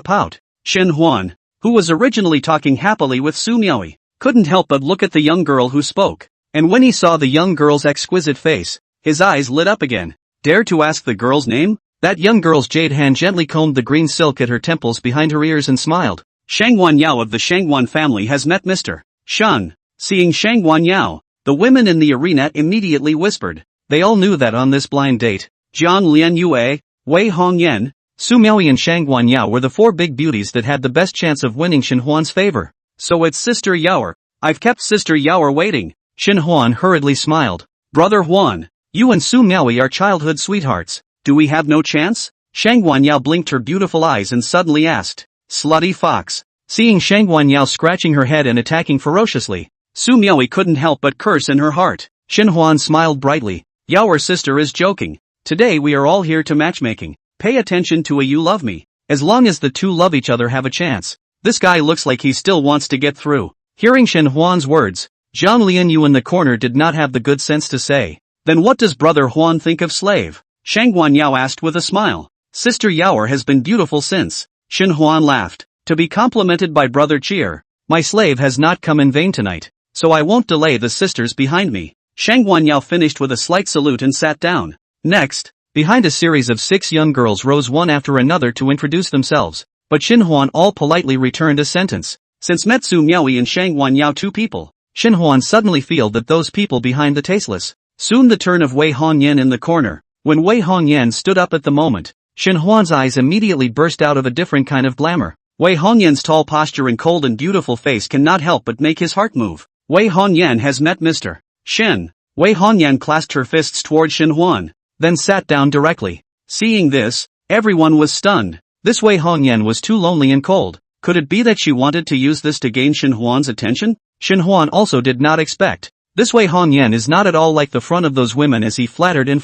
pout. Shin Huan, who was originally talking happily with Su Miaoi, couldn't help but look at the young girl who spoke. And when he saw the young girl's exquisite face, his eyes lit up again. Dare to ask the girl's name? That young girl's jade hand gently combed the green silk at her temples behind her ears and smiled. Shangguan Yao of the Shangguan family has met Mr. Shun. Seeing Shangguan Yao, the women in the arena immediately whispered. They all knew that on this blind date, Zhang Lianyue, Wei Hongyan, Su Miaoi and Shangguan Yao were the four big beauties that had the best chance of winning Shin Huan's favor. So it's Sister Yaoer. I've kept Sister Yaoer waiting. Shin Huan hurriedly smiled. Brother Huan, you and Su Miaoi are childhood sweethearts. Do we have no chance? Shangguan Yao blinked her beautiful eyes and suddenly asked. Slutty fox. Seeing Shangguan Yao scratching her head and attacking ferociously, Su Miaoi couldn't help but curse in her heart. Shin Huan smiled brightly. Yaoer sister is joking. Today we are all here to matchmaking. Pay attention to a you love me. As long as the two love each other have a chance. This guy looks like he still wants to get through. Hearing Shin Huan's words, Zhang Lianyu in the corner did not have the good sense to say. Then what does Brother Huan think of slave? Shangguan Yao asked with a smile. Sister Yaoer has been beautiful since. Shin Huan laughed. To be complimented by Brother Cheer. My slave has not come in vain tonight. So I won't delay the sisters behind me. Shangguan Yao finished with a slight salute and sat down. Next, behind a series of 6 young girls rose one after another to introduce themselves. But Shin Huan all politely returned a sentence. Since met Su Miaoi and Shangguan Yao 2 people, Shin Huan suddenly feel that those people behind the tasteless. Soon the turn of Wei Hongyan in the corner. When Wei Hongyan stood up at the moment, Shin Huan's eyes immediately burst out of a different kind of glamour. Wei Hongyan's tall posture and cold and beautiful face cannot help but make his heart move. Wei Hongyan has met Mr. Shin. Wei Hongyan clasped her fists toward Shin Huan, then sat down directly. Seeing this, everyone was stunned. This Wei Hongyan was too lonely and cold. Could it be that she wanted to use this to gain Shin Huan's attention? Shin Huan also did not expect. This Wei Hongyan is not at all like the front of those women as he flattered him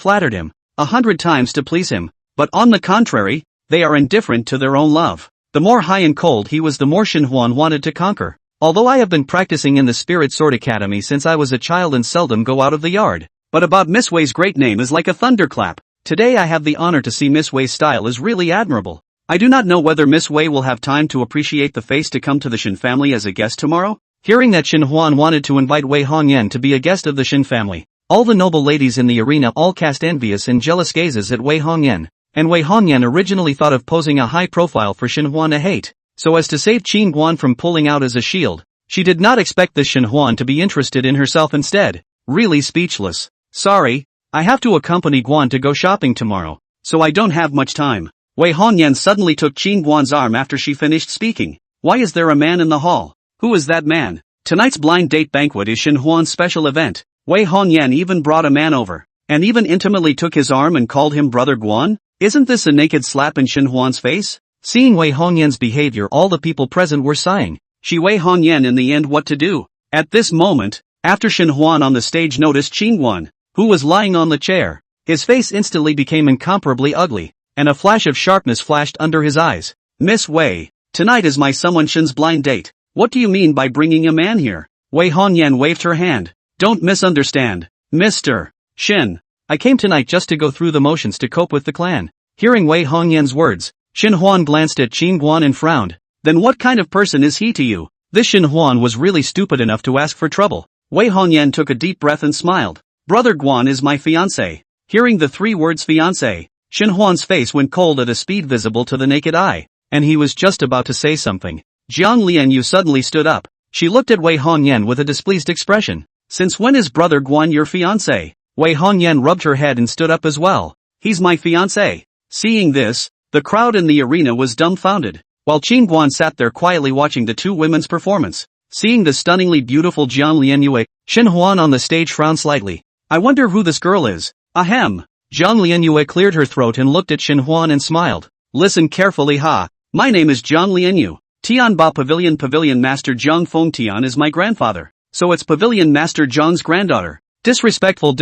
100 times to please him, but on the contrary, they are indifferent to their own love. The more high and cold he was the more Shin Huan wanted to conquer. Although I have been practicing in the Spirit Sword Academy since I was a child and seldom go out of the yard. But about Miss Wei's great name is like a thunderclap. Today I have the honor to see Miss Wei's style is really admirable. I do not know whether Miss Wei will have time to appreciate the face to come to the Shin family as a guest tomorrow. Hearing that Shin Huan wanted to invite Wei Hongyan to be a guest of the Shin family, all the noble ladies in the arena all cast envious and jealous gazes at Wei Hongyan. And Wei Hongyan originally thought of posing a high profile for Shin Huan to hate, so as to save Qin Guan from pulling out as a shield. She did not expect this Shin Huan to be interested in herself instead. Really speechless. Sorry, I have to accompany Guan to go shopping tomorrow, so I don't have much time. Wei Hongyan suddenly took Qin Guan's arm after she finished speaking. Why is there a man in the hall? Who is that man? Tonight's blind date banquet is Shin Huan's special event. Wei Hongyan even brought a man over, and even intimately took his arm and called him Brother Guan? Isn't this a naked slap in Shin Huan's face? Seeing Wei Hongyan's behavior, all the people present were sighing. She Wei Hongyan in the end what to do. At this moment, after Shin Huan on the stage noticed Qin Guan, who was lying on the chair, his face instantly became incomparably ugly, and a flash of sharpness flashed under his eyes. Miss Wei, tonight is my someone Shin's blind date. What do you mean by bringing a man here? Wei Hongyan waved her hand. Don't misunderstand, Mr. Shin. I came tonight just to go through the motions to cope with the clan. Hearing Wei Hongyan's words, Shin Huan glanced at Qin Guan and frowned. Then what kind of person is he to you? This Shin Huan was really stupid enough to ask for trouble. Wei Hongyan took a deep breath and smiled. Brother Guan is my fiancé. Hearing the 3 words fiancé, Shen Huan's face went cold at a speed visible to the naked eye, and he was just about to say something. Jiang Lianyu suddenly stood up. She looked at Wei Hongyan with a displeased expression. Since when is Brother Guan your fiancé? Wei Hongyan rubbed her head and stood up as well. He's my fiancé. Seeing this, the crowd in the arena was dumbfounded, while Qin Guan sat there quietly watching the 2 women's performance. Seeing the stunningly beautiful Jiang Lianyu, Shen Huan on the stage frowned slightly. I wonder who this girl is. Ahem. Jiang Lianyu cleared her throat and looked at Shen Huan and smiled. Listen carefully ha. My name is Jiang Lianyu. Tian Ba Pavilion Master Zhang Feng Tian is my grandfather, so it's Pavilion Master Zhang's granddaughter. Disrespectful.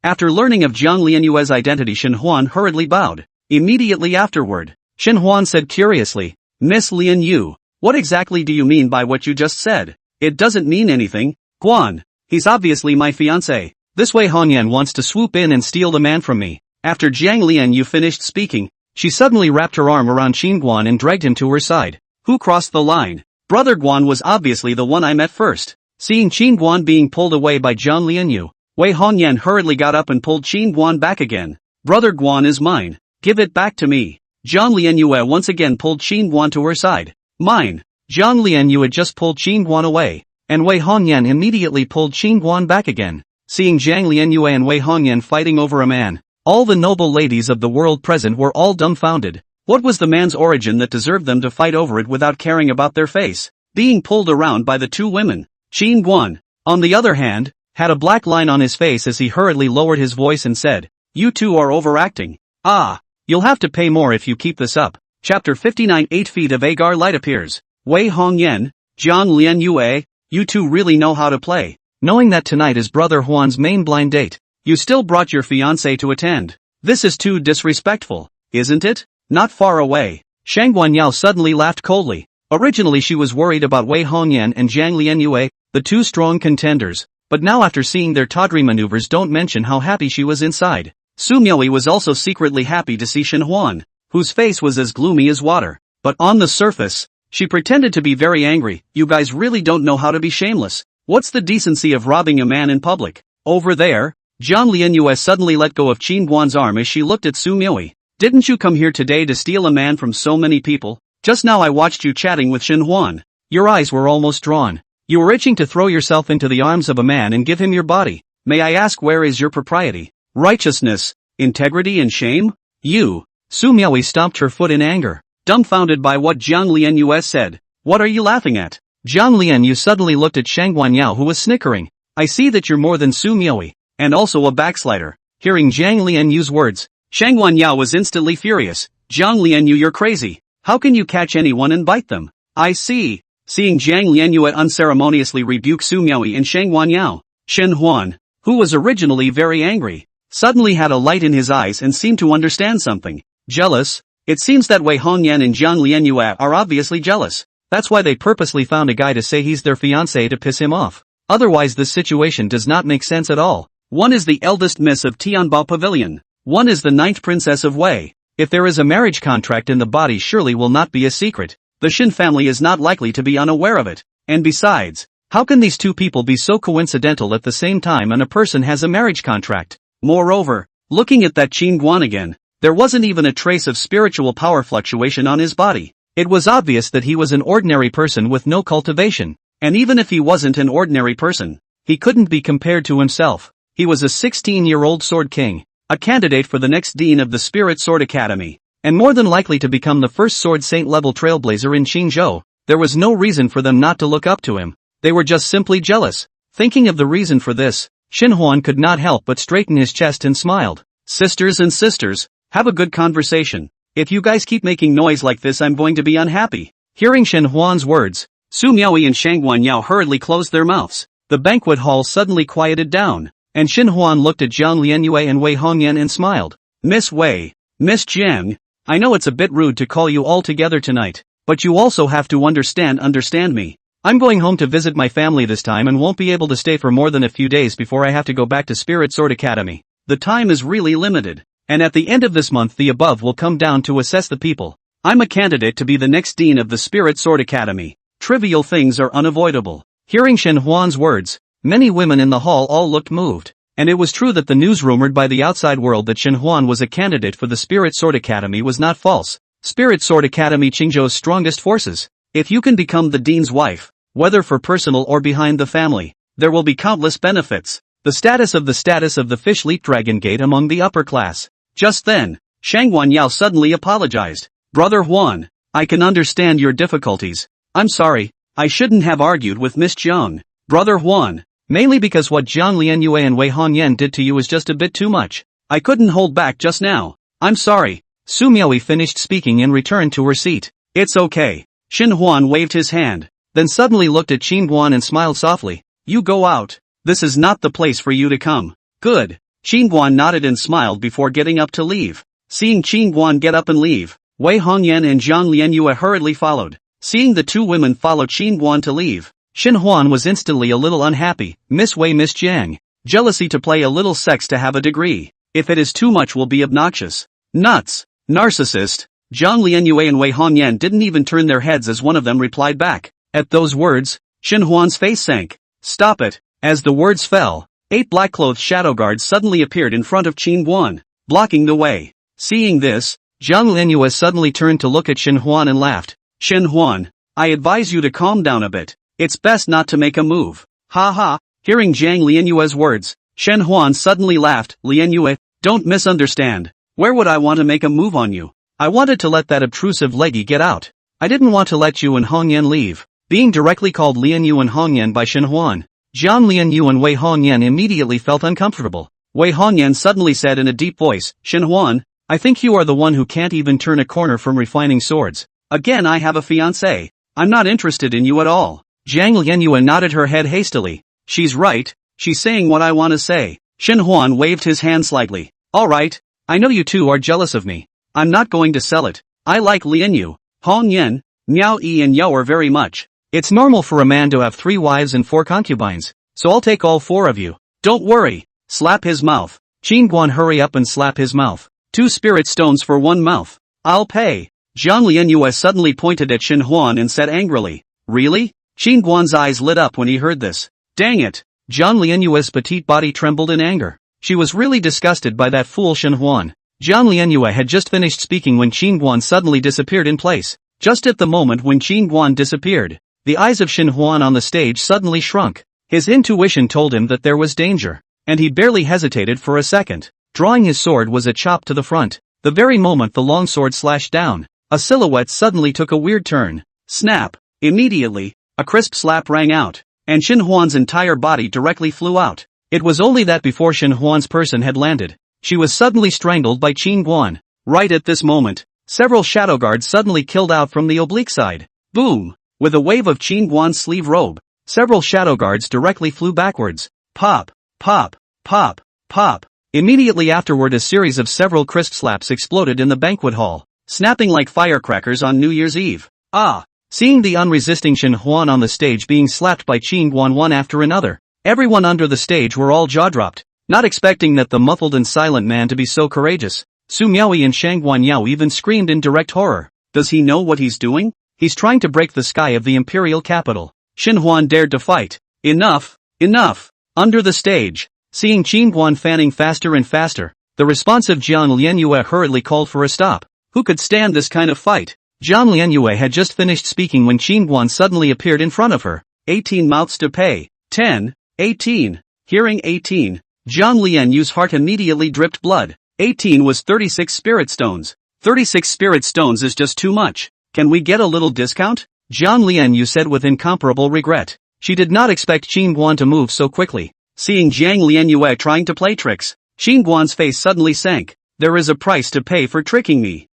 After learning of Jiang Lianyu's identity, Shen Huan hurriedly bowed. Immediately afterward, Shen Huan said curiously, Miss Lianyu, what exactly do you mean by what you just said? It doesn't mean anything. Guan, he's obviously my fiancé. This Wei Hongyan wants to swoop in and steal the man from me. After Jiang Lianyu finished speaking, she suddenly wrapped her arm around Qin Guan and dragged him to her side. Who crossed the line? Brother Guan was obviously the one I met first. Seeing Qin Guan being pulled away by Jiang Lianyu, Wei Hongyan hurriedly got up and pulled Qin Guan back again. Brother Guan is mine. Give it back to me. Jiang Lianyu once again pulled Qin Guan to her side. Mine. Jiang Lianyu had just pulled Qin Guan away, and Wei Hongyan immediately pulled Qin Guan back again. Seeing Jiang Lianyu and Wei Hongyan fighting over a man, all the noble ladies of the world present were all dumbfounded. What was the man's origin that deserved them to fight over it without caring about their face? Being pulled around by the 2 women. Qin Guan, on the other hand, had a black line on his face as he hurriedly lowered his voice and said, You 2 are overacting. Ah, you'll have to pay more if you keep this up. Chapter 59. 8 feet of agar light appears. Wei Hongyan, Jiang Lianyu, you 2 really know how to play. Knowing that tonight is Brother Huan's main blind date, you still brought your fiancé to attend. This is too disrespectful, isn't it? Not far away, Shang Guanyao suddenly laughed coldly. Originally she was worried about Wei Hongyan and Jiang Lianyu, the 2 strong contenders, but now after seeing their tawdry maneuvers, don't mention how happy she was inside. Su Miaoi was also secretly happy to see Shen Huan, whose face was as gloomy as water, but on the surface, she pretended to be very angry. You guys really don't know how to be shameless. What's the decency of robbing a man in public? Over there, Jiang Lianyu suddenly let go of Qin Guan's arm as she looked at Su Miaoi. Didn't you come here today to steal a man from so many people? Just now I watched you chatting with Shen Huan. Your eyes were almost drawn. You were itching to throw yourself into the arms of a man and give him your body. May I ask, where is your propriety, righteousness, integrity and shame? You. Su Miaoi stomped her foot in anger, dumbfounded by what Jiang Lianyu said. What are you laughing at? Jiang Lianyu suddenly looked at Shang Guanyao, who was snickering. I see that you're more than Su Miaoi, and also a backslider. Hearing Jiang Lianyu's words, Shang Guanyao was instantly furious. Jiang Lianyu, you're crazy. How can you catch anyone and bite them? I see. Seeing Jiang Lianyu unceremoniously rebuke Su Miaoi and Shang Guanyao, Shen Huan, who was originally very angry, suddenly had a light in his eyes and seemed to understand something. Jealous? It seems that Wei Hongyan and Jiang Lianyu are obviously jealous. That's why they purposely found a guy to say he's their fiancé to piss him off. Otherwise this situation does not make sense at all. One is the eldest miss of Tianbao Pavilion. One is the 9th princess of Wei. If there is a marriage contract in the body, surely will not be a secret. The Shin family is not likely to be unaware of it. And besides, how can these 2 people be so coincidental at the same time and a person has a marriage contract? Moreover, looking at that Qin Guan again, there wasn't even a trace of spiritual power fluctuation on his body. It was obvious that he was an ordinary person with no cultivation. And even if he wasn't an ordinary person, he couldn't be compared to himself. He was a 16-year-old sword king, a candidate for the next dean of the Spirit Sword Academy, and more than likely to become the first sword saint-level trailblazer in Qingzhou. There was no reason for them not to look up to him. They were just simply jealous. Thinking of the reason for this, Shen Huan could not help but straighten his chest and smiled. Sisters and sisters, have a good conversation. If you guys keep making noise like this, I'm going to be unhappy. Hearing Shen Huan's words, Su Miaoi and Shang Guanyao hurriedly closed their mouths. The banquet hall suddenly quieted down, and Shen Huan looked at Jiang Lianyu and Wei Hongyan and smiled. Miss Wei, Miss Jiang, I know it's a bit rude to call you all together tonight, but you also have to understand me. I'm going home to visit my family this time and won't be able to stay for more than a few days before I have to go back to Spirit Sword Academy. The time is really limited, and at the end of this month the above will come down to assess the people. I'm a candidate to be the next dean of the Spirit Sword Academy. Trivial things are unavoidable. Hearing Shen Huan's words, many women in the hall all looked moved. And it was true that the news rumored by the outside world that Shen Huan was a candidate for the Spirit Sword Academy was not false. Spirit Sword Academy Qingzhou's strongest forces. If you can become the dean's wife, whether for personal or behind the family, there will be countless benefits. The status of the fish leap dragon gate among the upper class. Just then, Shang Guanyao suddenly apologized. Brother Huan, I can understand your difficulties. I'm sorry, I shouldn't have argued with Miss Jiang. Brother Huan, mainly because what Jiang Lianyue and Wei Hongyan did to you is just a bit too much. I couldn't hold back just now. I'm sorry. Su Miaoyi finished speaking and returned to her seat. It's okay. Shen Huan waved his hand, then suddenly looked at Qin Guan and smiled softly. You go out. This is not the place for you to come. Good. Qin Guan nodded and smiled before getting up to leave. Seeing Qin Guan get up and leave, Wei Hongyan and Jiang Lianyue hurriedly followed. Seeing the two women follow Qin Guan to leave, Shen Huan was instantly a little unhappy. Miss Wei, Miss Jiang. Jealousy to play a little sex to have a degree. If it is too much will be obnoxious. Nuts. Narcissist. Jiang Lianyue and Wei Hongyan didn't even turn their heads as one of them replied back. At those words, Shen Huan's face sank. Stop it. As the words fell, 8 black-clothed shadow guards suddenly appeared in front of Qin Guan, blocking the way. Seeing this, Jiang Lianyue suddenly turned to look at Shen Huan and laughed. Shen Huan, I advise you to calm down a bit. It's best not to make a move. Ha ha. Hearing Jiang Lianyue's words, Shen Huan suddenly laughed. Lianyue, don't misunderstand. Where would I want to make a move on you? I wanted to let that obtrusive leggy get out. I didn't want to let you and Hongyan leave. Being directly called Lianyu and Hongyan by Shen Huan, Jiang Lianyu and Wei Hongyan immediately felt uncomfortable. Wei Hongyan suddenly said in a deep voice, Shen Huan, I think you are the one who can't even turn a corner from refining swords. Again, I have a fiancé. I'm not interested in you at all. Jiang Lianyue nodded her head hastily. She's right, she's saying what I want to say. Shen Huan waved his hand slightly. Alright, I know you two are jealous of me. I'm not going to sell it. I like Lianyu, Hongyan, Miao Yi and Yao very much. It's normal for a man to have 3 wives and 4 concubines, so I'll take all 4 of you. Don't worry. Slap his mouth. Qin Guan, hurry up and slap his mouth. 2 spirit stones for 1 mouth. I'll pay. Jiang Lianyue suddenly pointed at Shen Huan and said angrily. Really? Qin Guan's eyes lit up when he heard this. Dang it. Jiang Lianyue's petite body trembled in anger. She was really disgusted by that fool Shen Huan. Jiang Lianyue had just finished speaking when Qin Guan suddenly disappeared in place. Just at the moment when Qin Guan disappeared, the eyes of Shen Huan on the stage suddenly shrunk. His intuition told him that there was danger, and he barely hesitated for a second. Drawing his sword was a chop to the front. The very moment the long sword slashed down, a silhouette suddenly took a weird turn. Snap! Immediately, a crisp slap rang out, and Shen Huan's entire body directly flew out. It was only that before Shen Huan's person had landed, she was suddenly strangled by Qin Guan. Right at this moment, several shadow guards suddenly killed out from the oblique side. Boom! With a wave of Qin Guan's sleeve robe, several shadow guards directly flew backwards. Pop! Pop! Pop! Pop! Immediately afterward, a series of several crisp slaps exploded in the banquet hall, snapping like firecrackers on New Year's Eve. Ah! Seeing the unresisting Shen Huan on the stage being slapped by Qin Guan one after another, everyone under the stage were all jaw-dropped, not expecting that the muffled and silent man to be so courageous. Su Miaoyi and Shang Guanyao even screamed in direct horror. Does he know what he's doing? He's trying to break the sky of the imperial capital. Shen Huan dared to fight. Enough! Enough! Under the stage, seeing Qin Guan fanning faster and faster, the responsive Jiang Lianyue hurriedly called for a stop. Who could stand this kind of fight? Jiang Lianyue had just finished speaking when Qin Guan suddenly appeared in front of her. 18 mouths to pay. 10. 18. Hearing 18, Jiang Lianyue's heart immediately dripped blood. 18 was 36 spirit stones. 36 spirit stones is just too much. Can we get a little discount? Jiang Lianyu said with incomparable regret. She did not expect Qin Guan to move so quickly. Seeing Jiang Lianyue trying to play tricks, Qin Guan's face suddenly sank. There is a price to pay for tricking me.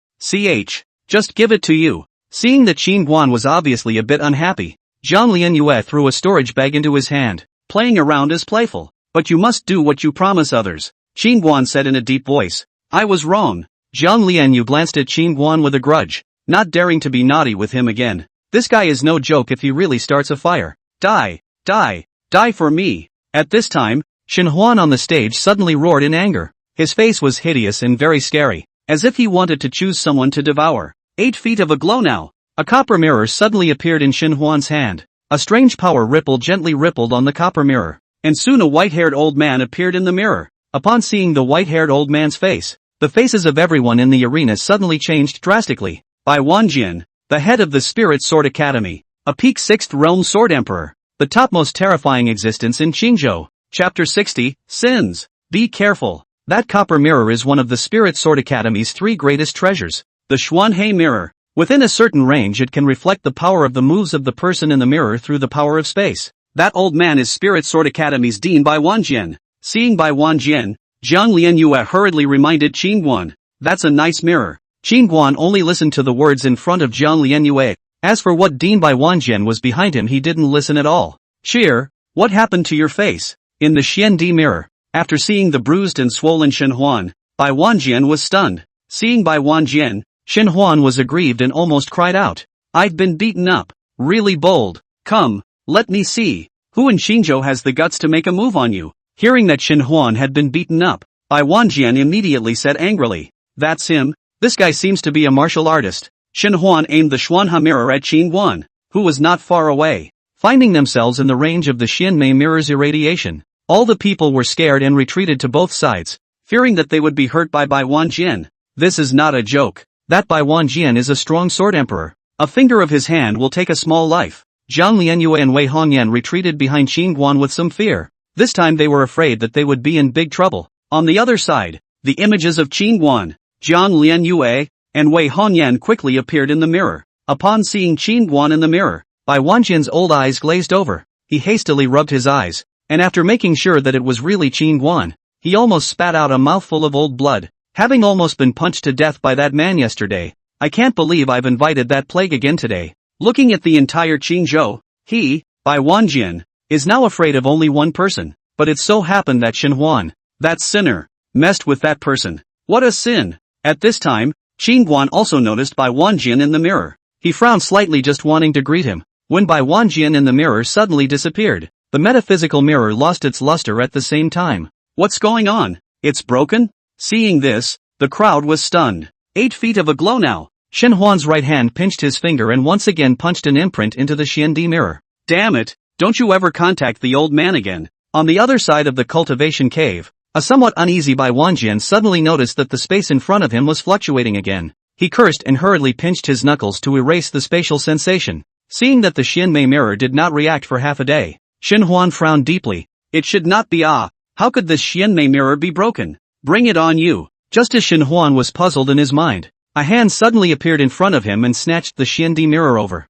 Just give it to you. Seeing that Qin Guan was obviously a bit unhappy, Jiang Lianyue threw a storage bag into his hand, playing around as playful. But you must do what you promise others, Qin Guan said in a deep voice. I was wrong. Jiang Lianyu glanced at Qin Guan with a grudge, not daring to be naughty with him again. This guy is no joke if he really starts a fire. Die! Die! Die for me! At this time, Shen Huan on the stage suddenly roared in anger. His face was hideous and very scary, as if he wanted to choose someone to devour. 8 feet of a glow now. A copper mirror suddenly appeared in Shin Huan's hand. A strange power gently rippled on the copper mirror. And soon a white-haired old man appeared in the mirror. Upon seeing the white-haired old man's face, the faces of everyone in the arena suddenly changed drastically. Bai Wanjian, the head of the Spirit Sword Academy, a peak 6th realm sword emperor, the topmost terrifying existence in Qingzhou. Chapter 60, Sins. Be careful. That copper mirror is one of the Spirit Sword Academy's 3 greatest treasures. The Xuanhe mirror. Within a certain range it can reflect the power of the moves of the person in the mirror through the power of space. That old man is Spirit Sword Academy's Dean Bai Wanjian. Seeing Bai Wanjian, Zhang Lianyue hurriedly reminded Qingguan, "That's a nice mirror." Qingguan only listened to the words in front of Zhang Lianyue. As for what Dean Bai Wanjian was behind him, he didn't listen at all. "Cheer, what happened to your face?" In the Xiandi mirror, after seeing the bruised and swollen Shin Huan, Bai Wanjian was stunned. Seeing Bai Wanjian, Shin Huan was aggrieved and almost cried out, "I've been beaten up. Really bold. Come, let me see. Who in Qingzhou has the guts to make a move on you?" Hearing that Shin Huan had been beaten up, Bai Wanjian immediately said angrily, "That's him. This guy seems to be a martial artist." Shin Huan aimed the Xuanhe mirror at Qingguan, who was not far away. Finding themselves in the range of the Xianmei mirror's irradiation, all the people were scared and retreated to both sides, fearing that they would be hurt by Bai Wanjian. This is not a joke. That Bai Wanjian is a strong sword emperor. A finger of his hand will take a small life. Zhang Lianyue and Wei Hongyan retreated behind Qingguan with some fear. This time they were afraid that they would be in big trouble. On the other side, the images of Qingguan, Zhang Lianyue, and Wei Hongyan quickly appeared in the mirror. Upon seeing Qingguan in the mirror, Bai Wanjian's old eyes glazed over. He hastily rubbed his eyes, and after making sure that it was really Qingguan, he almost spat out a mouthful of old blood. "Having almost been punched to death by that man yesterday, I can't believe I've invited that plague again today." Looking at the entire Qingzhou, he, Bai Wanjian, is now afraid of only one person, but it so happened that Shin Huan, that sinner, messed with that person. What a sin! At this time, Qingguan also noticed Bai Wanjian in the mirror. He frowned slightly, just wanting to greet him, when Bai Wanjian in the mirror suddenly disappeared. The metaphysical mirror lost its luster at the same time. "What's going on? It's broken?" Seeing this, the crowd was stunned. 8 feet of a glow now. Shin Huan's right hand pinched his finger and once again punched an imprint into the Xiandi mirror. "Damn it, don't you ever contact the old man again." On the other side of the cultivation cave, a somewhat uneasy Bai Wanjian suddenly noticed that the space in front of him was fluctuating again. He cursed and hurriedly pinched his knuckles to erase the spatial sensation. Seeing that the Xianmei mirror did not react for half a day, Shin Huan frowned deeply. "It should not be. How could this Xianmei mirror be broken? Bring it on you." Just as Shin Huan was puzzled in his mind, a hand suddenly appeared in front of him and snatched the Xiandi mirror over.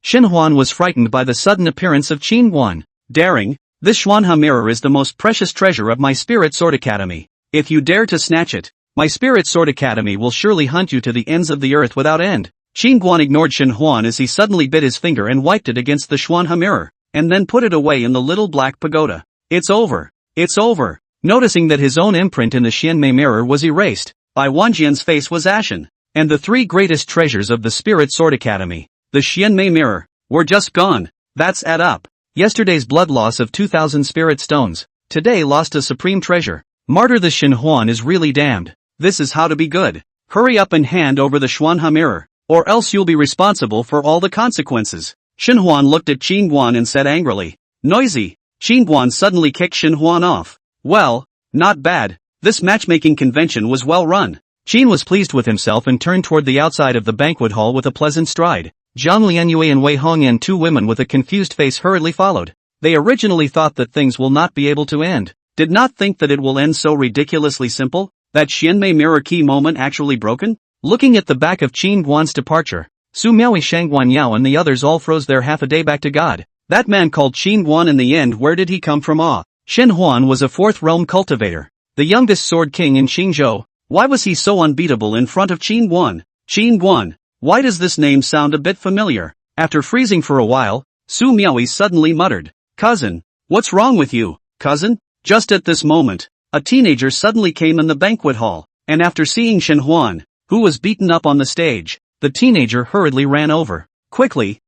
Shin Huan was frightened by the sudden appearance of Qingguan. "Daring, this Xuanhe mirror is the most precious treasure of my Spirit Sword Academy. If you dare to snatch it, my Spirit Sword Academy will surely hunt you to the ends of the earth without end." Qingguan ignored Shin Huan as he suddenly bit his finger and wiped it against the Xuanhe mirror, and then put it away in the little black pagoda. "It's over. It's over." Noticing that his own imprint in the Xianmei mirror was erased, Bai Wanjian's face was ashen, and the 3 greatest treasures of the Spirit Sword Academy, the Xianmei mirror, were just gone. That's add up. Yesterday's blood loss of 2,000 spirit stones, today lost a supreme treasure. Martyr, the Shin Huan is really damned. This is how to be good. Hurry up and hand over the Xuanhe mirror, or else you'll be responsible for all the consequences. Shin Huan looked at Qingguan and said angrily, "Noisy." Qingguan suddenly kicked Shin Huan off. "Well, not bad. This matchmaking convention was well run." Qin was pleased with himself and turned toward the outside of the banquet hall with a pleasant stride. Zhang Lianyue and Wei Hongyan, 2 women with a confused face, hurriedly followed. They originally thought that things will not be able to end. Did not think that it will end so ridiculously simple. That Xianmei mirror key moment actually broken? Looking at the back of Qingguan's departure, Su Miaoi, Shangguan Yao and the others all froze their half a day back to God. That man called Qingguan in the end, where did he come from? Shin Huan was a 4th realm cultivator, the youngest sword king in Qingzhou. Why was he so unbeatable in front of Qingguan? Qingguan, why does this name sound a bit familiar? After freezing for a while, Su Miaoi suddenly muttered, "Cousin, what's wrong with you, cousin?" Just at this moment, a teenager suddenly came in the banquet hall, and after seeing Shin Huan, who was beaten up on the stage, the teenager hurriedly ran over. Quickly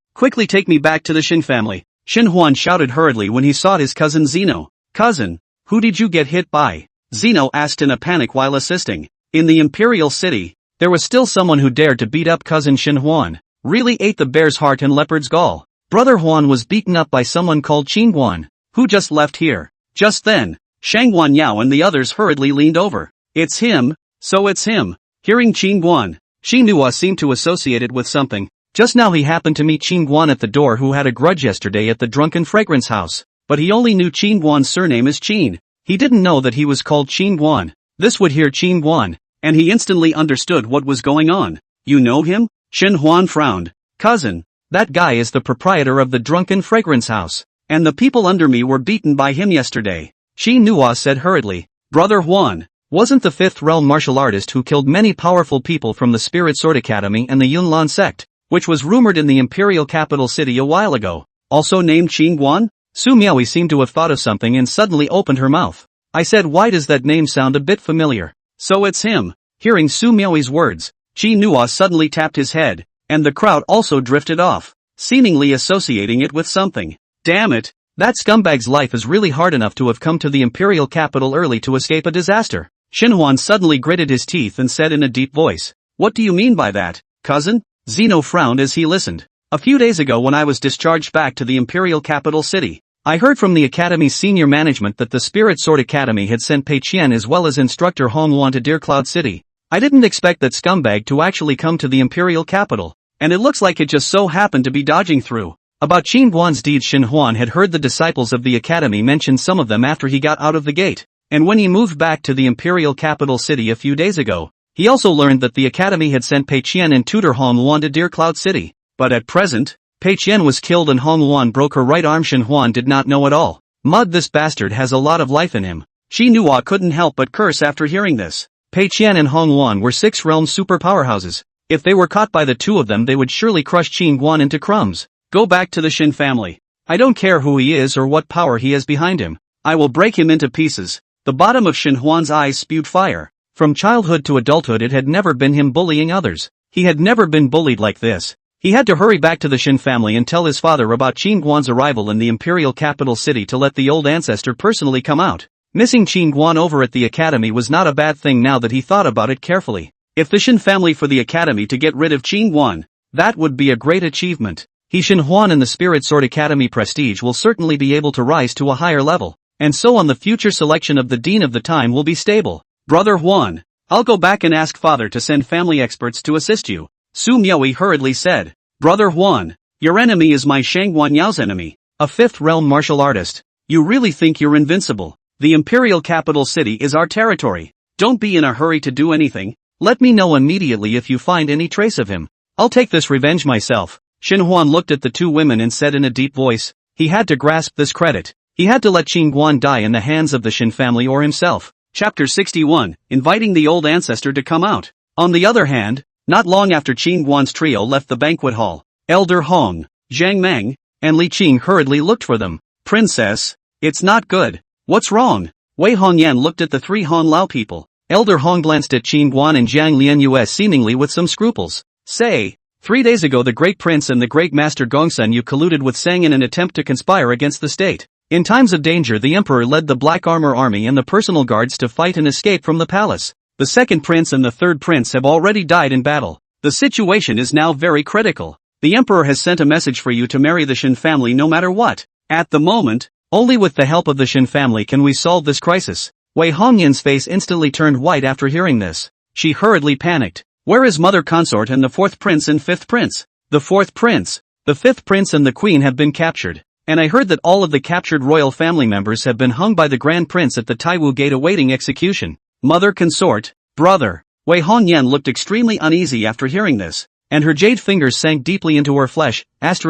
take me back to the Shin family." Shin Huan shouted hurriedly when he saw his cousin Zeno. "Cousin, who did you get hit by?" Zeno asked in a panic while assisting. "In the Imperial City, there was still someone who dared to beat up cousin Shin Huan. Really ate the bear's heart and leopard's gall. Brother Huan was beaten up by someone called Qing Guan, who just left here. Just then, Shang Guan Yao and the others hurriedly leaned over. It's him, so it's him. Hearing Qing Guan, Qing Nua seemed to associate it with something. Just now he happened to meet Qing Guan at the door, who had a grudge yesterday at the drunken fragrance house. But he only knew Qing Guan's surname is Qin. He didn't know that he was called Qing Guan. This would hear Qing Guan, and he instantly understood what was going on. You know him? Shin Huan frowned. Cousin, that guy is the proprietor of the drunken fragrance house, and the people under me were beaten by him yesterday. Qing Nua said hurriedly. Brother Huan wasn't the fifth realm martial artist who killed many powerful people from the Spirit Sword Academy and the Yunlan sect, which was rumored in the imperial capital city a while ago, also named Qing Guan? Su Miaoi seemed to have thought of something and suddenly opened her mouth. I said, why does that name sound a bit familiar? So it's him. Hearing Su Miaoi's words, Qing Nua suddenly tapped his head, and the crowd also drifted off, seemingly associating it with something. Damn it, that scumbag's life is really hard enough to have come to the imperial capital early to escape a disaster. Shin Huan suddenly gritted his teeth and said in a deep voice, what do you mean by that, cousin? Zeno frowned as he listened. A few days ago, when I was discharged back to the imperial capital city, I heard from the Academy's senior management that the Spirit Sword Academy had sent Pei Qian as well as instructor Hong Wan to Deer Cloud City. I didn't expect that scumbag to actually come to the imperial capital, and it looks like it just so happened to be dodging through. About Qing Guan's deeds, Shin Huan had heard the disciples of the Academy mention some of them after he got out of the gate, and when he moved back to the imperial capital city a few days ago, he also learned that the Academy had sent Pei Qian and tutor Hong Wan to Deer Cloud City. But at present, Pei Qian was killed and Hong Wan broke her right arm. Shin Huan did not know at all. Mud, this bastard has a lot of life in him. Qing Nua couldn't help but curse after hearing this. Pei Qian and Hong Wan were 6 realm super powerhouses. If they were caught by the two of them, they would surely crush Qing Guan into crumbs. Go back to the Shin family. I don't care who he is or what power he has behind him. I will break him into pieces. The bottom of Shin Huan's eyes spewed fire. From childhood to adulthood, it had never been him bullying others. He had never been bullied like this. He had to hurry back to the Shin family and tell his father about Qing Guan's arrival in the imperial capital city to let the old ancestor personally come out. Missing Qing Guan over at the academy was not a bad thing now that he thought about it carefully. If the Shin family for the academy to get rid of Qing Guan, that would be a great achievement. He, Shin Huan, and the Spirit Sword Academy prestige will certainly be able to rise to a higher level, and so on the future selection of the dean of the time will be stable. Brother Huan, I'll go back and ask father to send family experts to assist you, Su Miaoi hurriedly said. Brother Huan, your enemy is my Shang Guan Yao's enemy, a 5th realm martial artist. You really think you're invincible? The imperial capital city is our territory. Don't be in a hurry to do anything. Let me know immediately if you find any trace of him. I'll take this revenge myself. Shin Huan looked at the two women and said in a deep voice, he had to grasp this credit. He had to let Qing Guan die in the hands of the Shin family or himself. Chapter 61, inviting the old ancestor to come out. On the other hand, not long after Qing Guan's trio left the banquet hall, Elder Hong, Zhang Meng, and Li Qing hurriedly looked for them. Princess, it's not good. What's wrong? Wei Hongyan looked at the 3 Han Lao people. Elder Hong glanced at Qing Guan and Jiang Lianyue seemingly with some scruples. Say, 3 days ago the Great Prince and the Great Master Gongsun Yu colluded with Sang in an attempt to conspire against the state. In times of danger, the Emperor led the Black Armor Army and the personal guards to fight and escape from the palace. The second prince and the third prince have already died in battle. The situation is now very critical. The Emperor has sent a message for you to marry the Shin family no matter what. At the moment, only with the help of the Shin family can we solve this crisis. Wei Hongyan's face instantly turned white after hearing this. She hurriedly panicked. Where is Mother Consort and the 4th prince and 5th prince? The 4th prince, the 5th prince and the queen have been captured. And I heard that all of the captured royal family members have been hung by the Grand Prince at the Taiwu Gate awaiting execution. Mother Consort, brother. Wei Hongyan looked extremely uneasy after hearing this, and her jade fingers sank deeply into her flesh. Not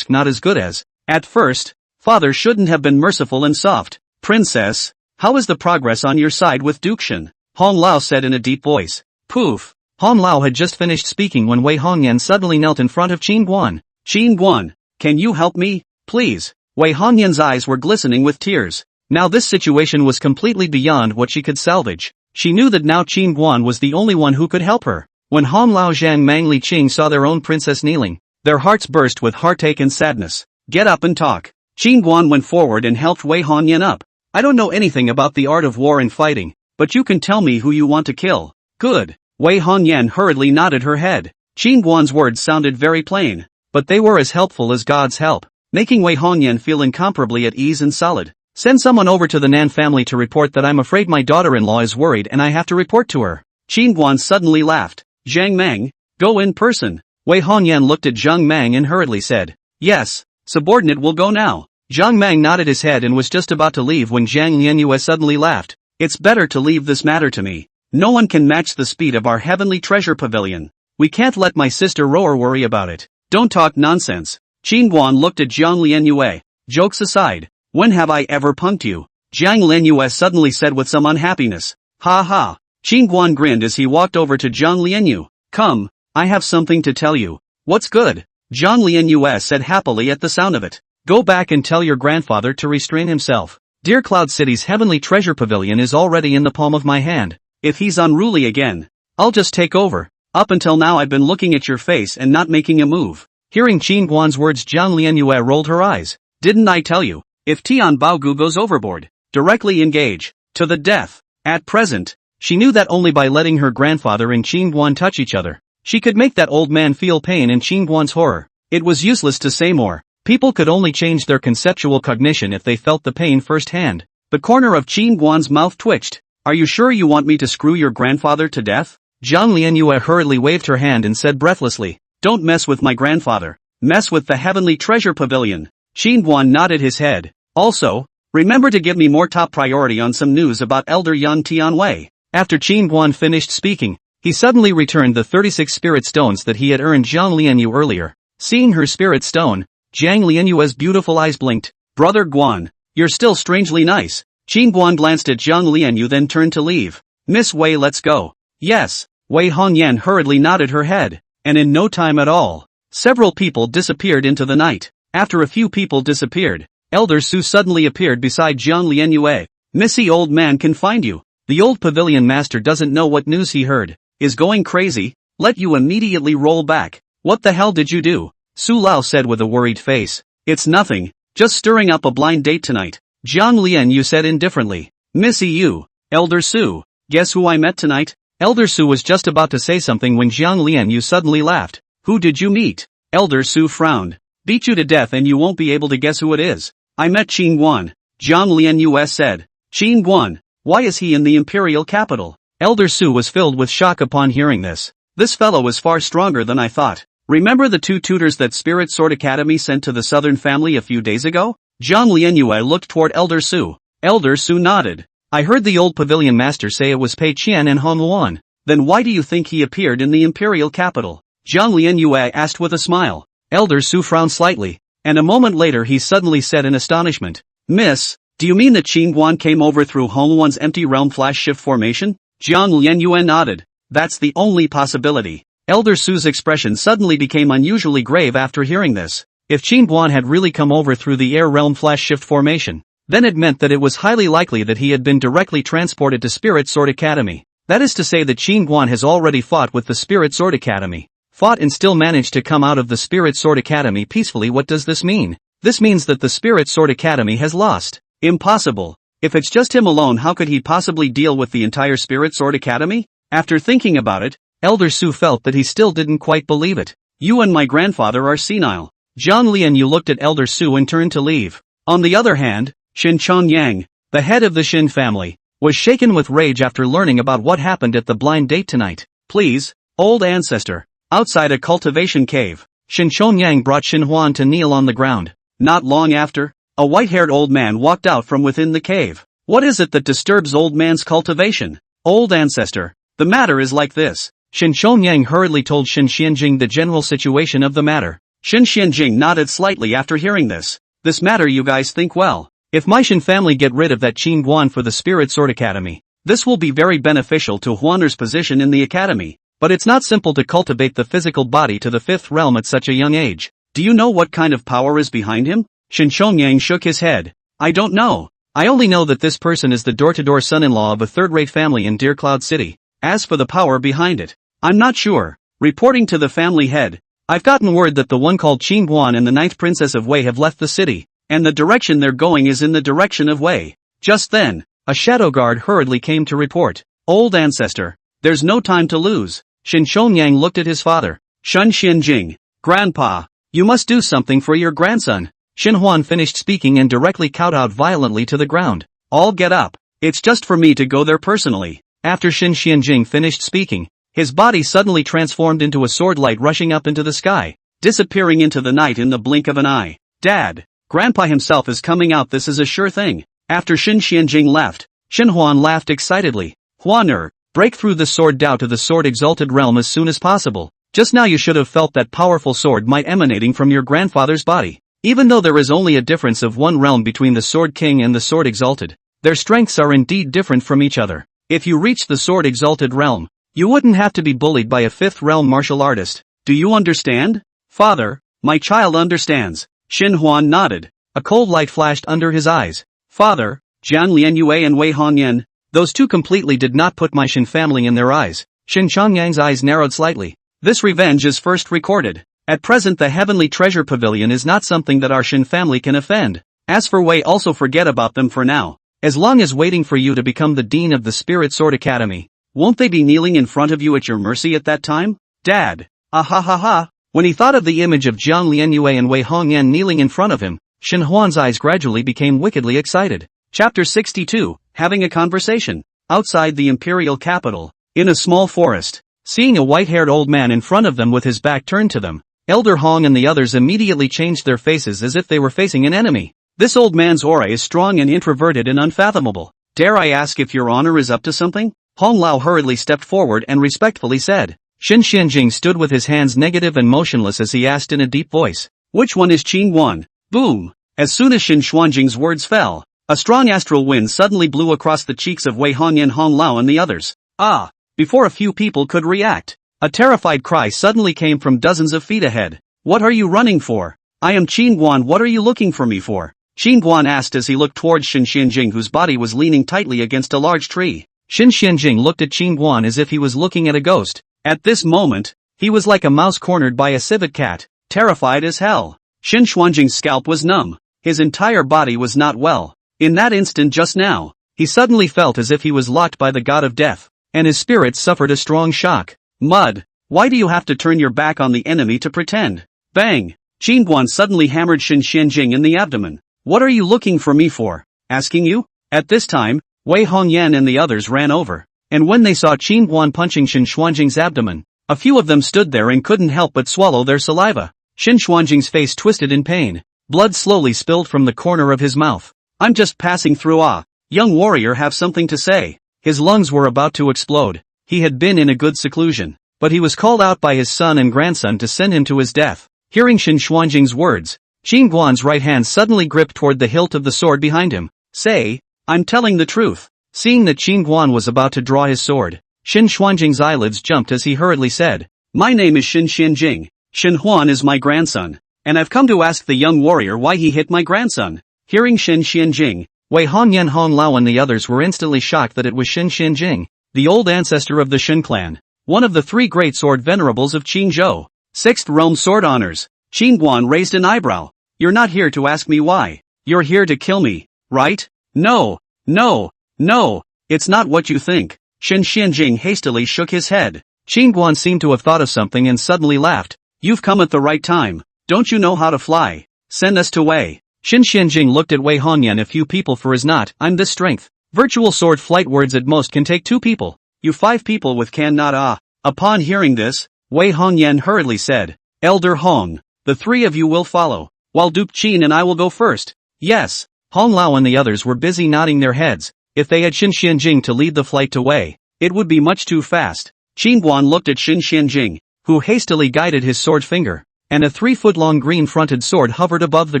as good as. At first, father shouldn't have been merciful and soft. Princess, how is the progress on your side with Duke Shen? Hong Lao said in a deep voice. Poof. Hong Lao had just finished speaking when Wei Hongyan suddenly knelt in front of Qing Guan. Qing Guan, can you help me, please? Wei Hongyan's eyes were glistening with tears. Now this situation was completely beyond what she could salvage. She knew that now Qing Guan was the only one who could help her. When Hong Lao, Zhang Mang, Li Qing saw their own princess kneeling, their hearts burst with heartache and sadness. Get up and talk. Qing Guan went forward and helped Wei Hongyan up. I don't know anything about the art of war and fighting, but you can tell me who you want to kill. Good. Wei Hongyan hurriedly nodded her head. Qin Guan's words sounded very plain, but they were as helpful as God's help, making Wei Hongyan feel incomparably at ease and solid. Send someone over to the Nan family to report that I'm afraid my daughter-in-law is worried and I have to report to her. Qin Guan suddenly laughed. Zhang Mang, go in person. Wei Hongyan looked at Zhang Mang and hurriedly said, yes, subordinate will go now. Zhang Mang nodded his head and was just about to leave when Zhang Lianyue suddenly laughed. It's better to leave this matter to me. No one can match the speed of our heavenly treasure pavilion. We can't let my sister Roar worry about it. Don't talk nonsense. Qin Guan looked at Zhang Lianyue. Jokes aside, when have I ever punked you? Zhang Lianyue suddenly said with some unhappiness. Ha ha. Qin Guan grinned as he walked over to Zhang Lianyue. Come, I have something to tell you. What's good? Zhang Lianyue said happily at the sound of it. Go back and tell your grandfather to restrain himself. Dear Cloud City's heavenly treasure pavilion is already in the palm of my hand. If he's unruly again, I'll just take over. Up until now I've been looking at your face and not making a move. Hearing Qin Guan's words, Zhang Lianyue rolled her eyes. Didn't I tell you? If Tian Baogu goes overboard, directly engage. To the death. At present, she knew that only by letting her grandfather and Qin Guan touch each other, she could make that old man feel pain and Qin Guan's horror. It was useless to say more. People could only change their conceptual cognition if they felt the pain firsthand. The corner of Qin Guan's mouth twitched. Are you sure you want me to screw your grandfather to death? Zhang Lianyue hurriedly waved her hand and said breathlessly, don't mess with my grandfather. Mess with the heavenly treasure pavilion. Qin Guan nodded his head. Also, remember to give me more top priority on some news about Elder Yan Tianwei. After Qin Guan finished speaking, he suddenly returned the 36 spirit stones that he had earned Zhang Lianyue earlier. Seeing her spirit stone, Zhang Lianyue's beautiful eyes blinked. Brother Guan, you're still strangely nice. Qin Guan glanced at Zhang Lianyue then turned to leave. Miss Wei, let's go. Yes. Wei Hongyan hurriedly nodded her head, and in no time at all, several people disappeared into the night. After a few people disappeared, Elder Su suddenly appeared beside Zhang Lianyue. Missy, old man can find you. The old pavilion master doesn't know what news he heard. Is going crazy. Let you immediately roll back. What the hell did you do? Su Lao said with a worried face. It's nothing, just stirring up a blind date tonight. Zhang Lianyue said indifferently. Missy you, Elder Su, guess who I met tonight? Elder Su was just about to say something when Zhang Lianyue suddenly laughed. Who did you meet? Elder Su frowned. Beat you to death and you won't be able to guess who it is. I met Qin Guan. Zhang Lianyue said. Qin Guan, why is he in the imperial capital? Elder Su was filled with shock upon hearing this. This fellow is far stronger than I thought. Remember the 2 tutors that Spirit Sword Academy sent to the Southern family a few days ago? Zhang Lianyue looked toward Elder Su. Elder Su nodded. I heard the old pavilion master say it was Pei Qian and Han Luan. Then why do you think he appeared in the imperial capital? Zhang Lianyue asked with a smile. Elder Su frowned slightly, and a moment later he suddenly said in astonishment. Miss, do you mean that Qin Guan came over through Han Luan's empty realm flash shift formation? Zhang Lianyue nodded. That's the only possibility. Elder Su's expression suddenly became unusually grave after hearing this. If Qin Guan had really come over through the air realm flash shift formation, then it meant that it was highly likely that he had been directly transported to Spirit Sword Academy. That is to say that Qin Guan has already fought with the Spirit Sword Academy. Fought and still managed to come out of the Spirit Sword Academy peacefully. What does this mean? This means that the Spirit Sword Academy has lost. Impossible. If it's just him alone, how could he possibly deal with the entire Spirit Sword Academy? After thinking about it, Elder Su felt that he still didn't quite believe it. You and my grandfather are senile. Zhang Lianyue looked at Elder Su and turned to leave. On the other hand, Shin Chongyang, the head of the Shin family, was shaken with rage after learning about what happened at the blind date tonight. Please, old ancestor. Outside a cultivation cave, Shin Chongyang brought Shin Huan to kneel on the ground. Not long after, a white-haired old man walked out from within the cave. What is it that disturbs old man's cultivation? Old ancestor, the matter is like this. Shin Chongyang hurriedly told Shin Xianjing the general situation of the matter. Shin Xianjing nodded slightly after hearing this. This matter, you guys think well. If my Shin family get rid of that Qin Guan for the Spirit Sword Academy, this will be very beneficial to Huaner's position in the academy. But it's not simple to cultivate the physical body to the 5th realm at such a young age. Do you know what kind of power is behind him? Shin Chongyang shook his head. I don't know. I only know that this person is the door-to-door son-in-law of a third-rate family in Dear Cloud City. As for the power behind it, I'm not sure. Reporting to the family head, I've gotten word that the one called Qin Guan and the 9th Princess of Wei have left the city, and the direction they're going is in the direction of Wei. Just then, a shadow guard hurriedly came to report. Old ancestor, There's no time to lose. Shin Shongyang looked at his father. Shun Xianjing. Grandpa, you must do something for your grandson. Shin Huan finished speaking and directly kowtowed violently to the ground. All get up. It's just for me to go there personally. After Shin Xianjing finished speaking, his body suddenly transformed into a sword light rushing up into the sky, disappearing into the night in the blink of an eye. Dad, Grandpa himself is coming out, this is a sure thing. After Shin Xianjing left, Shin Huan laughed excitedly. Huaner, break through the sword Dao to the sword exalted realm as soon as possible. Just now you should have felt that powerful sword might emanating from your grandfather's body. Even though there is only a difference of one realm between the Sword King and the Sword Exalted, their strengths are indeed different from each other. If you reach the Sword Exalted realm, you wouldn't have to be bullied by a fifth realm martial artist. Do you understand? Father, my child understands. Shin Huan nodded. A cold light flashed under his eyes. Father, Jian Lianyue and Wei Hongyan, those two completely did not put my Shin family in their eyes. Shin Chongyang's eyes narrowed slightly. This revenge is first recorded. At present the Heavenly Treasure Pavilion is not something that our Shin family can offend. As for Wei, also forget about them for now. As long as waiting for you to become the Dean of the Spirit Sword Academy, won't they be kneeling in front of you at your mercy at that time? Dad. Ah ha ha ha. When he thought of the image of Jiang Lianyue and Wei Hongyan kneeling in front of him, Shin Huan's eyes gradually became wickedly excited. Chapter 62, Having a Conversation. Outside the imperial capital, in a small forest, seeing a white-haired old man in front of them with his back turned to them, Elder Hong and the others immediately changed their faces as if they were facing an enemy. This old man's aura is strong and introverted and unfathomable. Dare I ask if your honor is up to something? Hong Lao hurriedly stepped forward and respectfully said. Shin Xianjing stood with his hands negative and motionless as he asked in a deep voice. Which one is Qing Guan? Boom! As soon as Shin Xuanjing's words fell, a strong astral wind suddenly blew across the cheeks of Wei Hongyan, Hong Lao and the others. Ah! Before a few people could react, a terrified cry suddenly came from dozens of feet ahead. What are you running for? I am Qin Guan, what are you looking for me for? Qin Guan asked as he looked towards Shin Xianjing, whose body was leaning tightly against a large tree. Shin Xianjing looked at Qin Guan as if he was looking at a ghost. At this moment, he was like a mouse cornered by a civet cat, terrified as hell. Shin Xuanjing's scalp was numb. His entire body was not well. In that instant just now, he suddenly felt as if he was locked by the god of death, and his spirit suffered a strong shock. Mud, why do you have to turn your back on the enemy to pretend? Bang! Qin Guan suddenly hammered Shin Xianjing in the abdomen. What are you looking for me for? Asking you? At this time, Wei Hongyan and the others ran over, and when they saw Qin Guan punching Shin Xuanjing's abdomen, a few of them stood there and couldn't help but swallow their saliva. Shin Xuanjing's face twisted in pain. Blood slowly spilled from the corner of his mouth. I'm just passing through. Young warrior, have something to say. His lungs were about to explode. He had been in a good seclusion, but he was called out by his son and grandson to send him to his death. Hearing Shin Xuanjing's words, Qin Guan's right hand suddenly gripped toward the hilt of the sword behind him. Say, I'm telling the truth. Seeing that Qin Guan was about to draw his sword, Shin Xuanjing's eyelids jumped as he hurriedly said, My name is Shin Xianjing. Shin Huan is my grandson, and I've come to ask the young warrior why he hit my grandson. Hearing Shin Xianjing, Wei Hongyan, Hong Lao and the others were instantly shocked that it was Shin Xianjing, the old ancestor of the Shin clan, one of the three great sword venerables of Qingzhou. Sixth realm sword honors. Qin Guan raised an eyebrow. You're not here to ask me why. You're here to kill me, right? No, no, no, it's not what you think. Shin Xianjing hastily shook his head. Qin Guan seemed to have thought of something and suddenly laughed. You've come at the right time. Don't you know how to fly? Send us to Wei. Shin Xianjing looked at Wei Hongyan. A few people for his not. I'm this strength. Virtual sword flight words at most can take 2 people. You 5 people with can not. Upon hearing this, Wei Hongyan hurriedly said, Elder Hong, the 3 of you will follow, while Duke Qin and I will go first. Yes. Hong Lao and the others were busy nodding their heads. If they had Shin Xianjing to lead the flight to Wei, it would be much too fast. Qin Guan looked at Shin Xianjing, who hastily guided his sword finger, and a 3-foot-long green-fronted sword hovered above the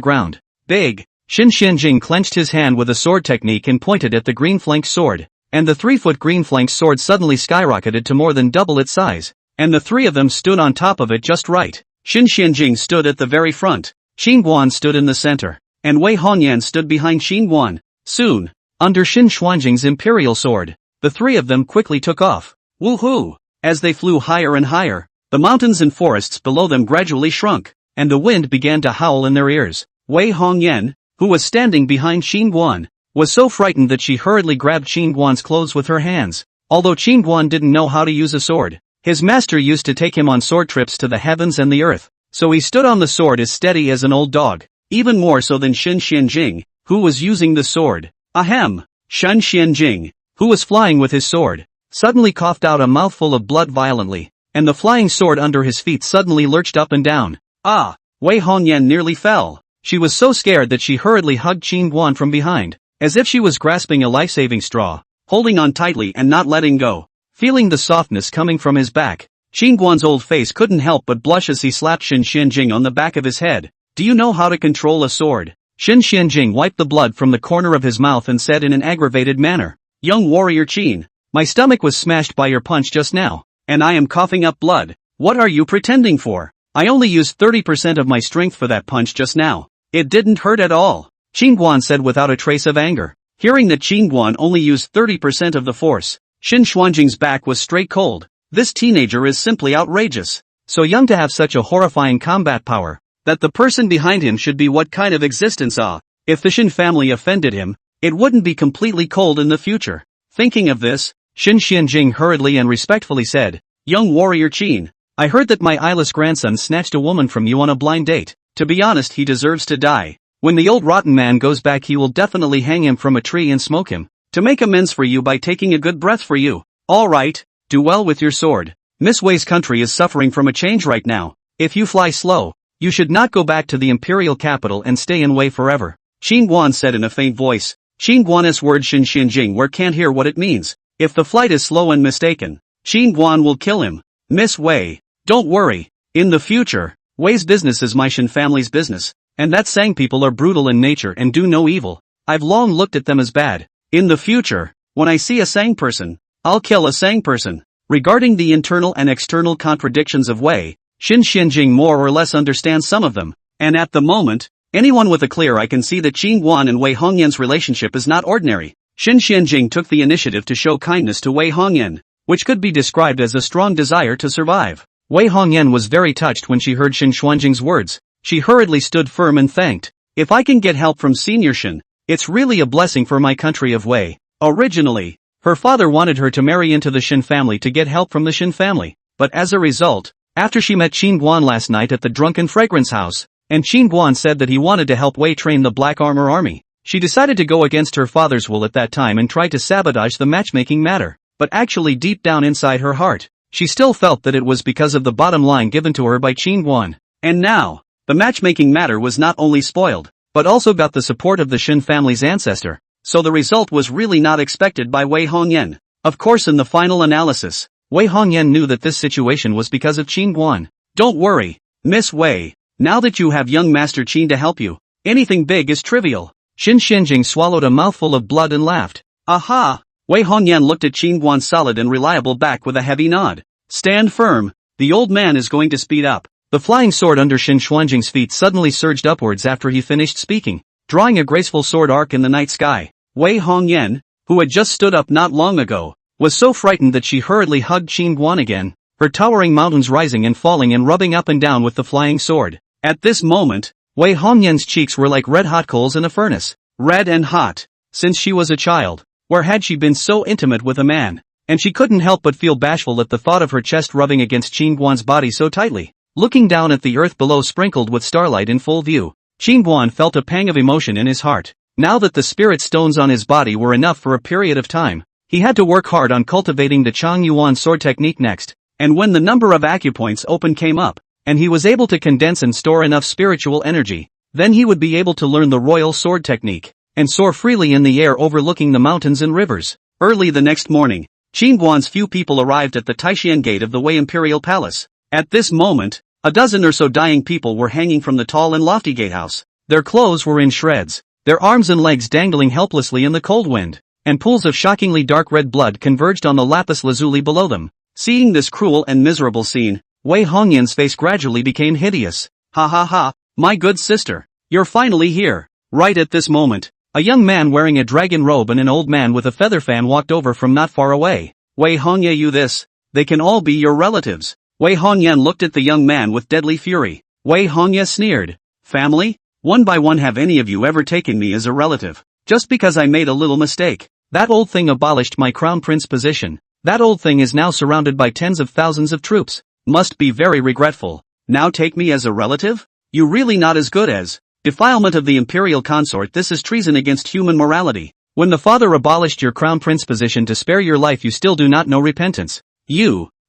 ground. Big. Shin Xianjing clenched his hand with a sword technique and pointed at the green-flanked sword, and the 3-foot green-flanked sword suddenly skyrocketed to more than double its size, and the 3 of them stood on top of it just right. Shin Xianjing stood at the very front, Qin Guan stood in the center, and Wei Hongyan stood behind Qin Guan. Soon, under Shin Xuanjing's imperial sword, the 3 of them quickly took off. Woohoo! As they flew higher and higher, the mountains and forests below them gradually shrunk, and the wind began to howl in their ears. Wei Hongyan, who was standing behind Qin Guan, was so frightened that she hurriedly grabbed Qin Guan's clothes with her hands. Although Qingguan didn't know how to use a sword, his master used to take him on sword trips to the heavens and the earth, so he stood on the sword as steady as an old dog, even more so than Shen Xianjing, who was using the sword. Ahem! Shen Xianjing, who was flying with his sword, suddenly coughed out a mouthful of blood violently, and the flying sword under his feet suddenly lurched up and down. Ah! Wei Hongyan nearly fell. She was so scared that she hurriedly hugged Qingguan from behind, as if she was grasping a life-saving straw, holding on tightly and not letting go. Feeling the softness coming from his back, Qingguan's old face couldn't help but blush as he slapped Shen Xianjing on the back of his head. Do you know how to control a sword? Shen Xianjing wiped the blood from the corner of his mouth and said in an aggravated manner, Young warrior Qin, my stomach was smashed by your punch just now, and I am coughing up blood. What are you pretending for? I only used 30% of my strength for that punch just now. It didn't hurt at all, Qingguan said without a trace of anger. Hearing that Qingguan only used 30% of the force, Shen Xuanjing's back was straight cold. This teenager is simply outrageous. So young to have such a horrifying combat power, that the person behind him should be what kind of existence ah? If the Shen family offended him, it wouldn't be completely cold in the future. Thinking of this, Shen Xianjing hurriedly and respectfully said, Young warrior Qin, I heard that my eyeless grandson snatched a woman from you on a blind date. To be honest, he deserves to die. When the old rotten man goes back, he will definitely hang him from a tree and smoke him, to make amends for you by taking a good breath for you. Alright, do well with your sword. Miss Wei's country is suffering from a change right now. If you fly slow, you should not go back to the imperial capital and stay in Wei forever, Qingguan said in a faint voice. Qingguan's word Shen Xianjing where can't hear what it means. If the flight is slow and mistaken, Qingguan will kill him. Miss Wei, don't worry. In the future, Wei's business is my Shen family's business, and that Sang people are brutal in nature and do no evil. I've long looked at them as bad. In the future, when I see a Sang person, I'll kill a Sang person. Regarding the internal and external contradictions of Wei, Shen Xianjing more or less understands some of them, and at the moment, anyone with a clear eye can see that Qingguan and Wei Hongyan's relationship is not ordinary. Shen Xianjing took the initiative to show kindness to Wei Hongyan, which could be described as a strong desire to survive. Wei Hongyan was very touched when she heard Shen Xuanjing's words. She hurriedly stood firm and thanked. If I can get help from Senior Shen, it's really a blessing for my country of Wei. Originally, her father wanted her to marry into the Shen family to get help from the Shen family, but as a result, after she met Qingguan last night at the Drunken Fragrance House, and Qingguan said that he wanted to help Wei train the Black Armor Army, she decided to go against her father's will at that time and try to sabotage the matchmaking matter. But actually deep down inside her heart, she still felt that it was because of the bottom line given to her by Qingguan. And now, the matchmaking matter was not only spoiled, but also got the support of the Shen family's ancestor, so the result was really not expected by Wei Hongyan. Of course, in the final analysis, Wei Hongyan knew that this situation was because of Qingguan. Don't worry, Miss Wei, now that you have young Master Qin to help you, anything big is trivial. Shen Xianjing swallowed a mouthful of blood and laughed. Aha! Wei Hongyan looked at Qingguan's solid and reliable back with a heavy nod. Stand firm, the old man is going to speed up. The flying sword under Shen Xuanjing's feet suddenly surged upwards after he finished speaking, drawing a graceful sword arc in the night sky. Wei Hongyan, who had just stood up not long ago, was so frightened that she hurriedly hugged Qingguan again, her towering mountains rising and falling and rubbing up and down with the flying sword. At this moment, Wei Hongyan's cheeks were like red-hot coals in a furnace, red and hot. Since she was a child, where had she been so intimate with a man? And she couldn't help but feel bashful at the thought of her chest rubbing against Qingguan's body so tightly. Looking down at the earth below sprinkled with starlight in full view, Qingguan felt a pang of emotion in his heart. Now that the spirit stones on his body were enough for a period of time, he had to work hard on cultivating the Chang Yuan sword technique next. And when the number of acupoints open came up, and he was able to condense and store enough spiritual energy, then he would be able to learn the royal sword technique, and soar freely in the air overlooking the mountains and rivers. Early the next morning, Qingguan's few people arrived at the Taixian gate of the Wei Imperial Palace. At this moment, a dozen or so dying people were hanging from the tall and lofty gatehouse. Their clothes were in shreds, their arms and legs dangling helplessly in the cold wind, and pools of shockingly dark red blood converged on the lapis lazuli below them. Seeing this cruel and miserable scene, Wei Hongyan's face gradually became hideous. Ha ha ha, my good sister, you're finally here. Right at this moment, a young man wearing a dragon robe and an old man with a feather fan walked over from not far away. Wei Hongyan, you this? They can all be your relatives. Wei Hongyan looked at the young man with deadly fury. Wei Hongyan sneered. Family? One by one, have any of you ever taken me as a relative? Just because I made a little mistake. That old thing abolished my crown prince position. That old thing is now surrounded by tens of thousands of troops. Must be very regretful. Now take me as a relative? You really not as good as defilement of the imperial consort. This is treason against human morality. When the father abolished your crown prince position to spare your life, you still do not know repentance.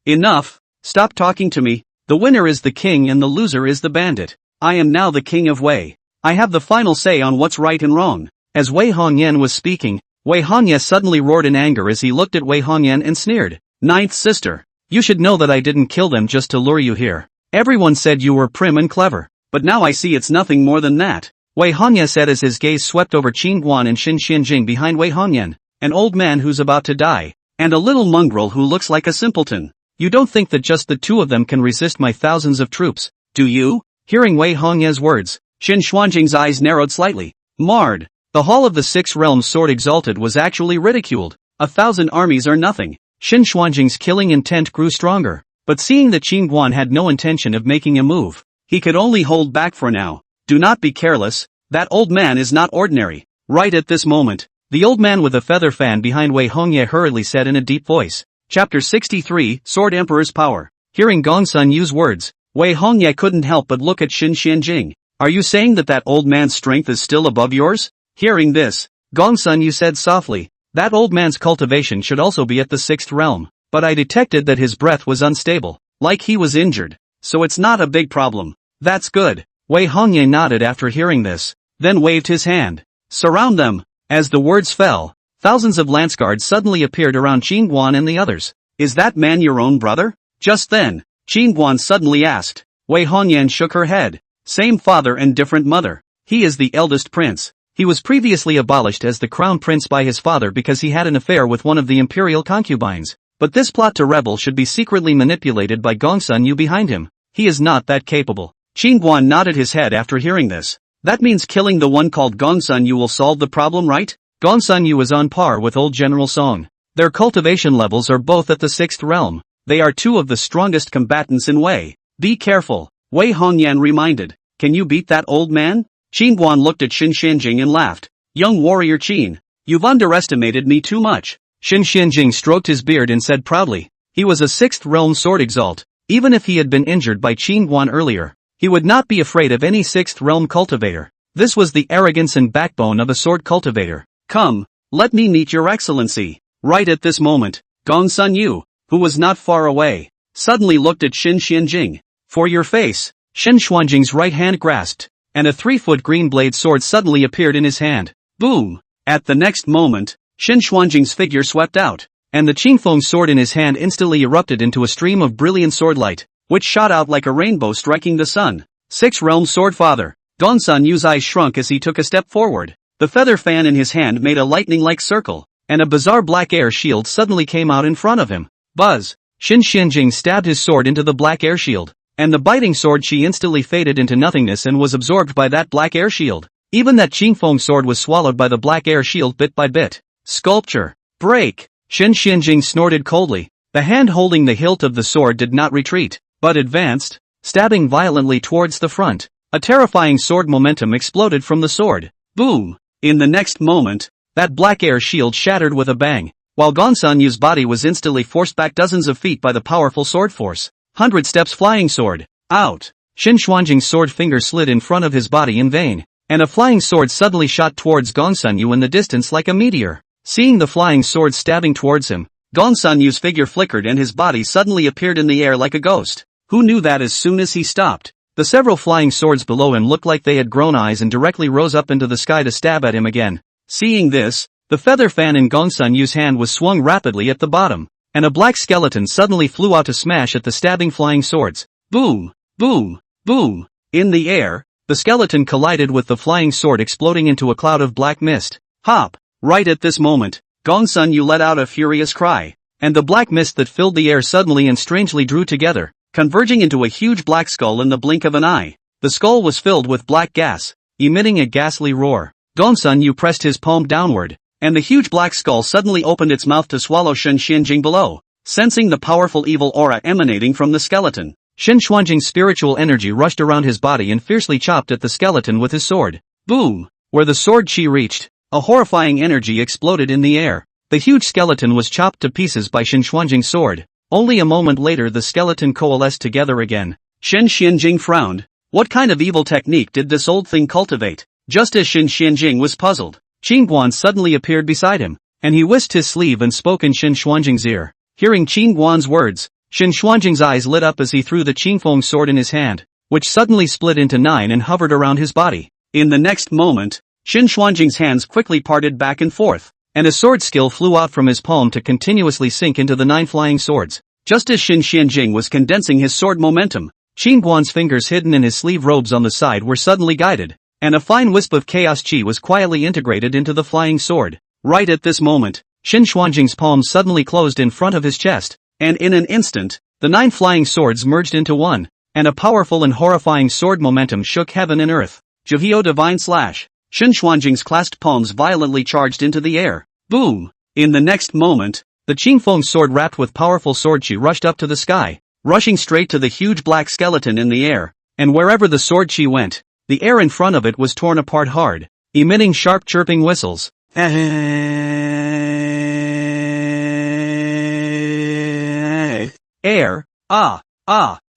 Enough. Stop talking to me. The winner is the king and the loser is the bandit. I am now the king of Wei. I have the final say on what's right and wrong. As Wei Hongyan was speaking, Wei Hongye suddenly roared in anger as he looked at Wei Hongyan and sneered. Ninth sister. You should know that I didn't kill them just to lure you here. Everyone said you were prim and clever, but now I see it's nothing more than that. Wei Hongye said as his gaze swept over Qin Guan and Xin Xianjing behind Wei Hongyan, an old man who's about to die, and a little mongrel who looks like a simpleton. You don't think that just the two of them can resist my thousands of troops, do you? Hearing Wei Hongye's words, Xin Xuanjing's eyes narrowed slightly. Marred. The Hall of the Six Realms Sword Exalted was actually ridiculed. 1,000 armies are nothing. Xin Xuanjing's killing intent grew stronger, but seeing that Qin Guan had no intention of making a move, he could only hold back for now. Do not be careless, that old man is not ordinary. Right at this moment, the old man with a feather fan behind Wei Hongye hurriedly said in a deep voice. Chapter 63, Sword Emperor's Power. Hearing Gongsun use words, Wei Hongye couldn't help but look at Xin Xianjing. Are you saying that that old man's strength is still above yours? Hearing this, Gongsun Yu said softly, that old man's cultivation should also be at the sixth realm, but I detected that his breath was unstable, like he was injured, so it's not a big problem. That's good. Wei Hongye nodded after hearing this, then waved his hand. Surround them. As the words fell, thousands of lance guards suddenly appeared around Qin Guan and the others. Is that man your own brother? Just then, Qin Guan suddenly asked. Wei Hongyan shook her head. Same father and different mother. He is the eldest prince. He was previously abolished as the crown prince by his father because he had an affair with one of the imperial concubines. But this plot to rebel should be secretly manipulated by Gongsun Yu behind him. He is not that capable. Qin Guan nodded his head after hearing this. That means killing the one called Gongsun Yu will solve the problem, right? Gongsun Yu is on par with old General Song. Their cultivation levels are both at the sixth realm. They are two of the strongest combatants in Wei. Be careful, Wei Hongyan reminded. Can you beat that old man? Qin Guan looked at Xin Xianjing and laughed. Young warrior Qin, you've underestimated me too much. Xin Xianjing stroked his beard and said proudly. He was a sixth realm sword exalt. Even if he had been injured by Qin Guan earlier, he would not be afraid of any sixth realm cultivator. This was the arrogance and backbone of a sword cultivator. Come, let me meet your excellency. Right at this moment, Gongsun Yu, who was not far away, suddenly looked at Xin Xianjing. For your face. Xin Xuanjing's right hand grasped, and a 3-foot green blade sword suddenly appeared in his hand. Boom! At the next moment, Xin Xuanjing's figure swept out, and the Qingfeng sword in his hand instantly erupted into a stream of brilliant sword light, which shot out like a rainbow striking the sun. Six Realm Sword Father. Gongsun Yu's eyes shrunk as he took a step forward. The feather fan in his hand made a lightning-like circle, and a bizarre black air shield suddenly came out in front of him. Buzz! Xin Xianjing stabbed his sword into the black air shield, and the biting sword chi instantly faded into nothingness and was absorbed by that black air shield. Even that Qingfeng sword was swallowed by the black air shield bit by bit. Sculpture. Break! Xin Xianjing snorted coldly. The hand holding the hilt of the sword did not retreat, but advanced, stabbing violently towards the front. A terrifying sword momentum exploded from the sword. Boom! In the next moment, that black air shield shattered with a bang, while Gongsun Yu's body was instantly forced back dozens of feet by the powerful sword force. 100 steps flying sword. Out! Xin Xuanjing's sword finger slid in front of his body in vain, and a flying sword suddenly shot towards Gongsun Yu in the distance like a meteor. Seeing the flying sword stabbing towards him, Gongsun Yu's figure flickered and his body suddenly appeared in the air like a ghost. Who knew that as soon as he stopped, the several flying swords below him looked like they had grown eyes and directly rose up into the sky to stab at him again. Seeing this, the feather fan in Gongsun Yu's hand was swung rapidly at the bottom, and a black skeleton suddenly flew out to smash at the stabbing flying swords. Boom! Boom! Boom! In the air, the skeleton collided with the flying sword exploding into a cloud of black mist. Hop! Right at this moment, Gongsun Yu let out a furious cry, and the black mist that filled the air suddenly and strangely drew together, converging into a huge black skull in the blink of an eye. The skull was filled with black gas, emitting a ghastly roar. Gongsun Yu pressed his palm downward, and the huge black skull suddenly opened its mouth to swallow Xin Xianjing below. Sensing the powerful evil aura emanating from the skeleton, Xin Xuanjing's spiritual energy rushed around his body and fiercely chopped at the skeleton with his sword. Boom! Where the sword chi reached, a horrifying energy exploded in the air. The huge skeleton was chopped to pieces by Shen Xuanjing's sword. Only a moment later the skeleton coalesced together again. Shen Xianjing frowned. What kind of evil technique did this old thing cultivate? Just as Shen Xianjing was puzzled, Qin Guan suddenly appeared beside him, and he whisked his sleeve and spoke in Shen Xuanjing's ear. Hearing Qin Guan's words, Shen Xuanjing's eyes lit up as he threw the Qingfeng sword in his hand, which suddenly split into 9 and hovered around his body. In the next moment, Shen Xuanjing's hands quickly parted back and forth, and a sword skill flew out from his palm to continuously sink into the 9 flying swords. Just as Shen Xianjing was condensing his sword momentum, Qin Guan's fingers hidden in his sleeve robes on the side were suddenly guided, and a fine wisp of chaos chi was quietly integrated into the flying sword. Right at this moment, Shen Xuanjing's palm suddenly closed in front of his chest, and in an instant, the 9 flying swords merged into one, and a powerful and horrifying sword momentum shook heaven and earth. Jihyo Divine Slash. Shen Xuanjing's clasped palms violently charged into the air. Boom! In the next moment, the Qingfeng sword wrapped with powerful sword chi rushed up to the sky, rushing straight to the huge black skeleton in the air, and wherever the sword chi went, the air in front of it was torn apart hard, emitting sharp chirping whistles. Air,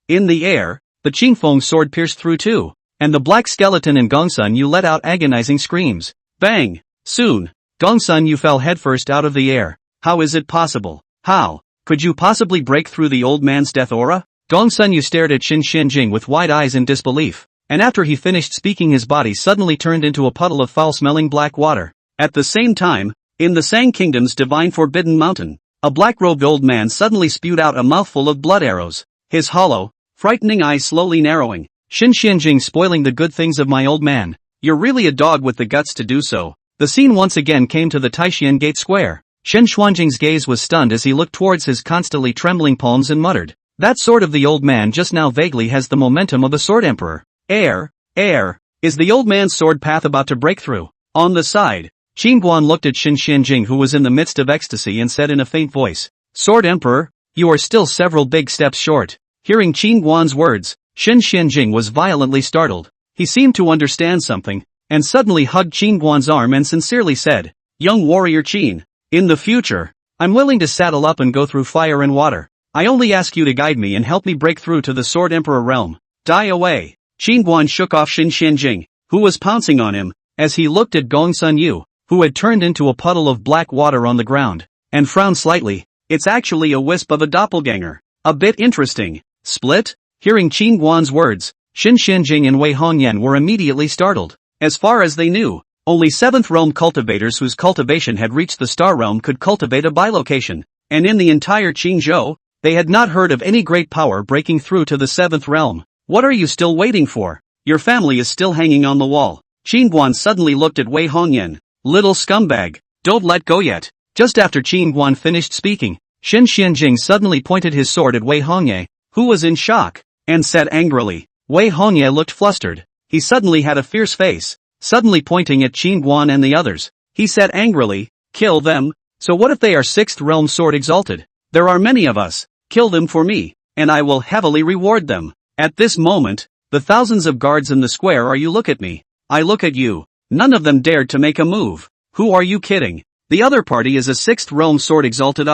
in the air, the Qingfeng sword pierced through too, and the black skeleton and Gongsun Yu let out agonizing screams. Bang! Soon, Gongsun Yu fell headfirst out of the air. How is it possible? How could you possibly break through the old man's death aura? Gongsun Yu stared at Shen Xianjing with wide eyes in disbelief, and after he finished speaking his body suddenly turned into a puddle of foul-smelling black water. At the same time, in the Sang Kingdom's divine Forbidden Mountain, a black-robed old man suddenly spewed out a mouthful of blood arrows, his hollow, frightening eyes slowly narrowing. Shen Xianjing, spoiling the good things of my old man. You're really a dog with the guts to do so. The scene once again came to the Taishian Gate Square. Shen Xuanjing's gaze was stunned as he looked towards his constantly trembling palms and muttered, "That sword of the old man just now vaguely has the momentum of a sword emperor. Air, is the old man's sword path about to break through?" On the side, Qin Guan looked at Shen Xianjing, who was in the midst of ecstasy, and said in a faint voice, "Sword emperor, you are still several big steps short." Hearing Qin Guan's words, Shen Xianjing was violently startled. He seemed to understand something, and suddenly hugged Qin Guan's arm and sincerely said, "Young warrior Qin, in the future, I'm willing to saddle up and go through fire and water. I only ask you to guide me and help me break through to the Sword Emperor realm." Die away. Qin Guan shook off Shen Xianjing, who was pouncing on him, as he looked at Gongsun Yu, who had turned into a puddle of black water on the ground, and frowned slightly. It's actually a wisp of a doppelganger. A bit interesting. Split? Hearing Qin Guan's words, Shen Xianjing and Wei Hongyan were immediately startled. As far as they knew, only 7th realm cultivators whose cultivation had reached the star realm could cultivate a bilocation, and in the entire Qingzhou, they had not heard of any great power breaking through to the 7th realm. What are you still waiting for? Your family is still hanging on the wall. Qin Guan suddenly looked at Wei Hongyan. Little scumbag, don't let go yet. Just after Qin Guan finished speaking, Shen Xianjing suddenly pointed his sword at Wei Hongyan, who was in shock, and said angrily. Wei Hongyan looked flustered. He suddenly had a fierce face. Suddenly pointing at Qin Guan and the others, he said angrily, "Kill them? So what if they are 6th realm sword exalted? There are many of us. Kill them for me, and I will heavily reward them." At this moment, the thousands of guards in the square are you look at me. I look at you. None of them dared to make a move. Who are you kidding? The other party is a 6th realm sword exalted.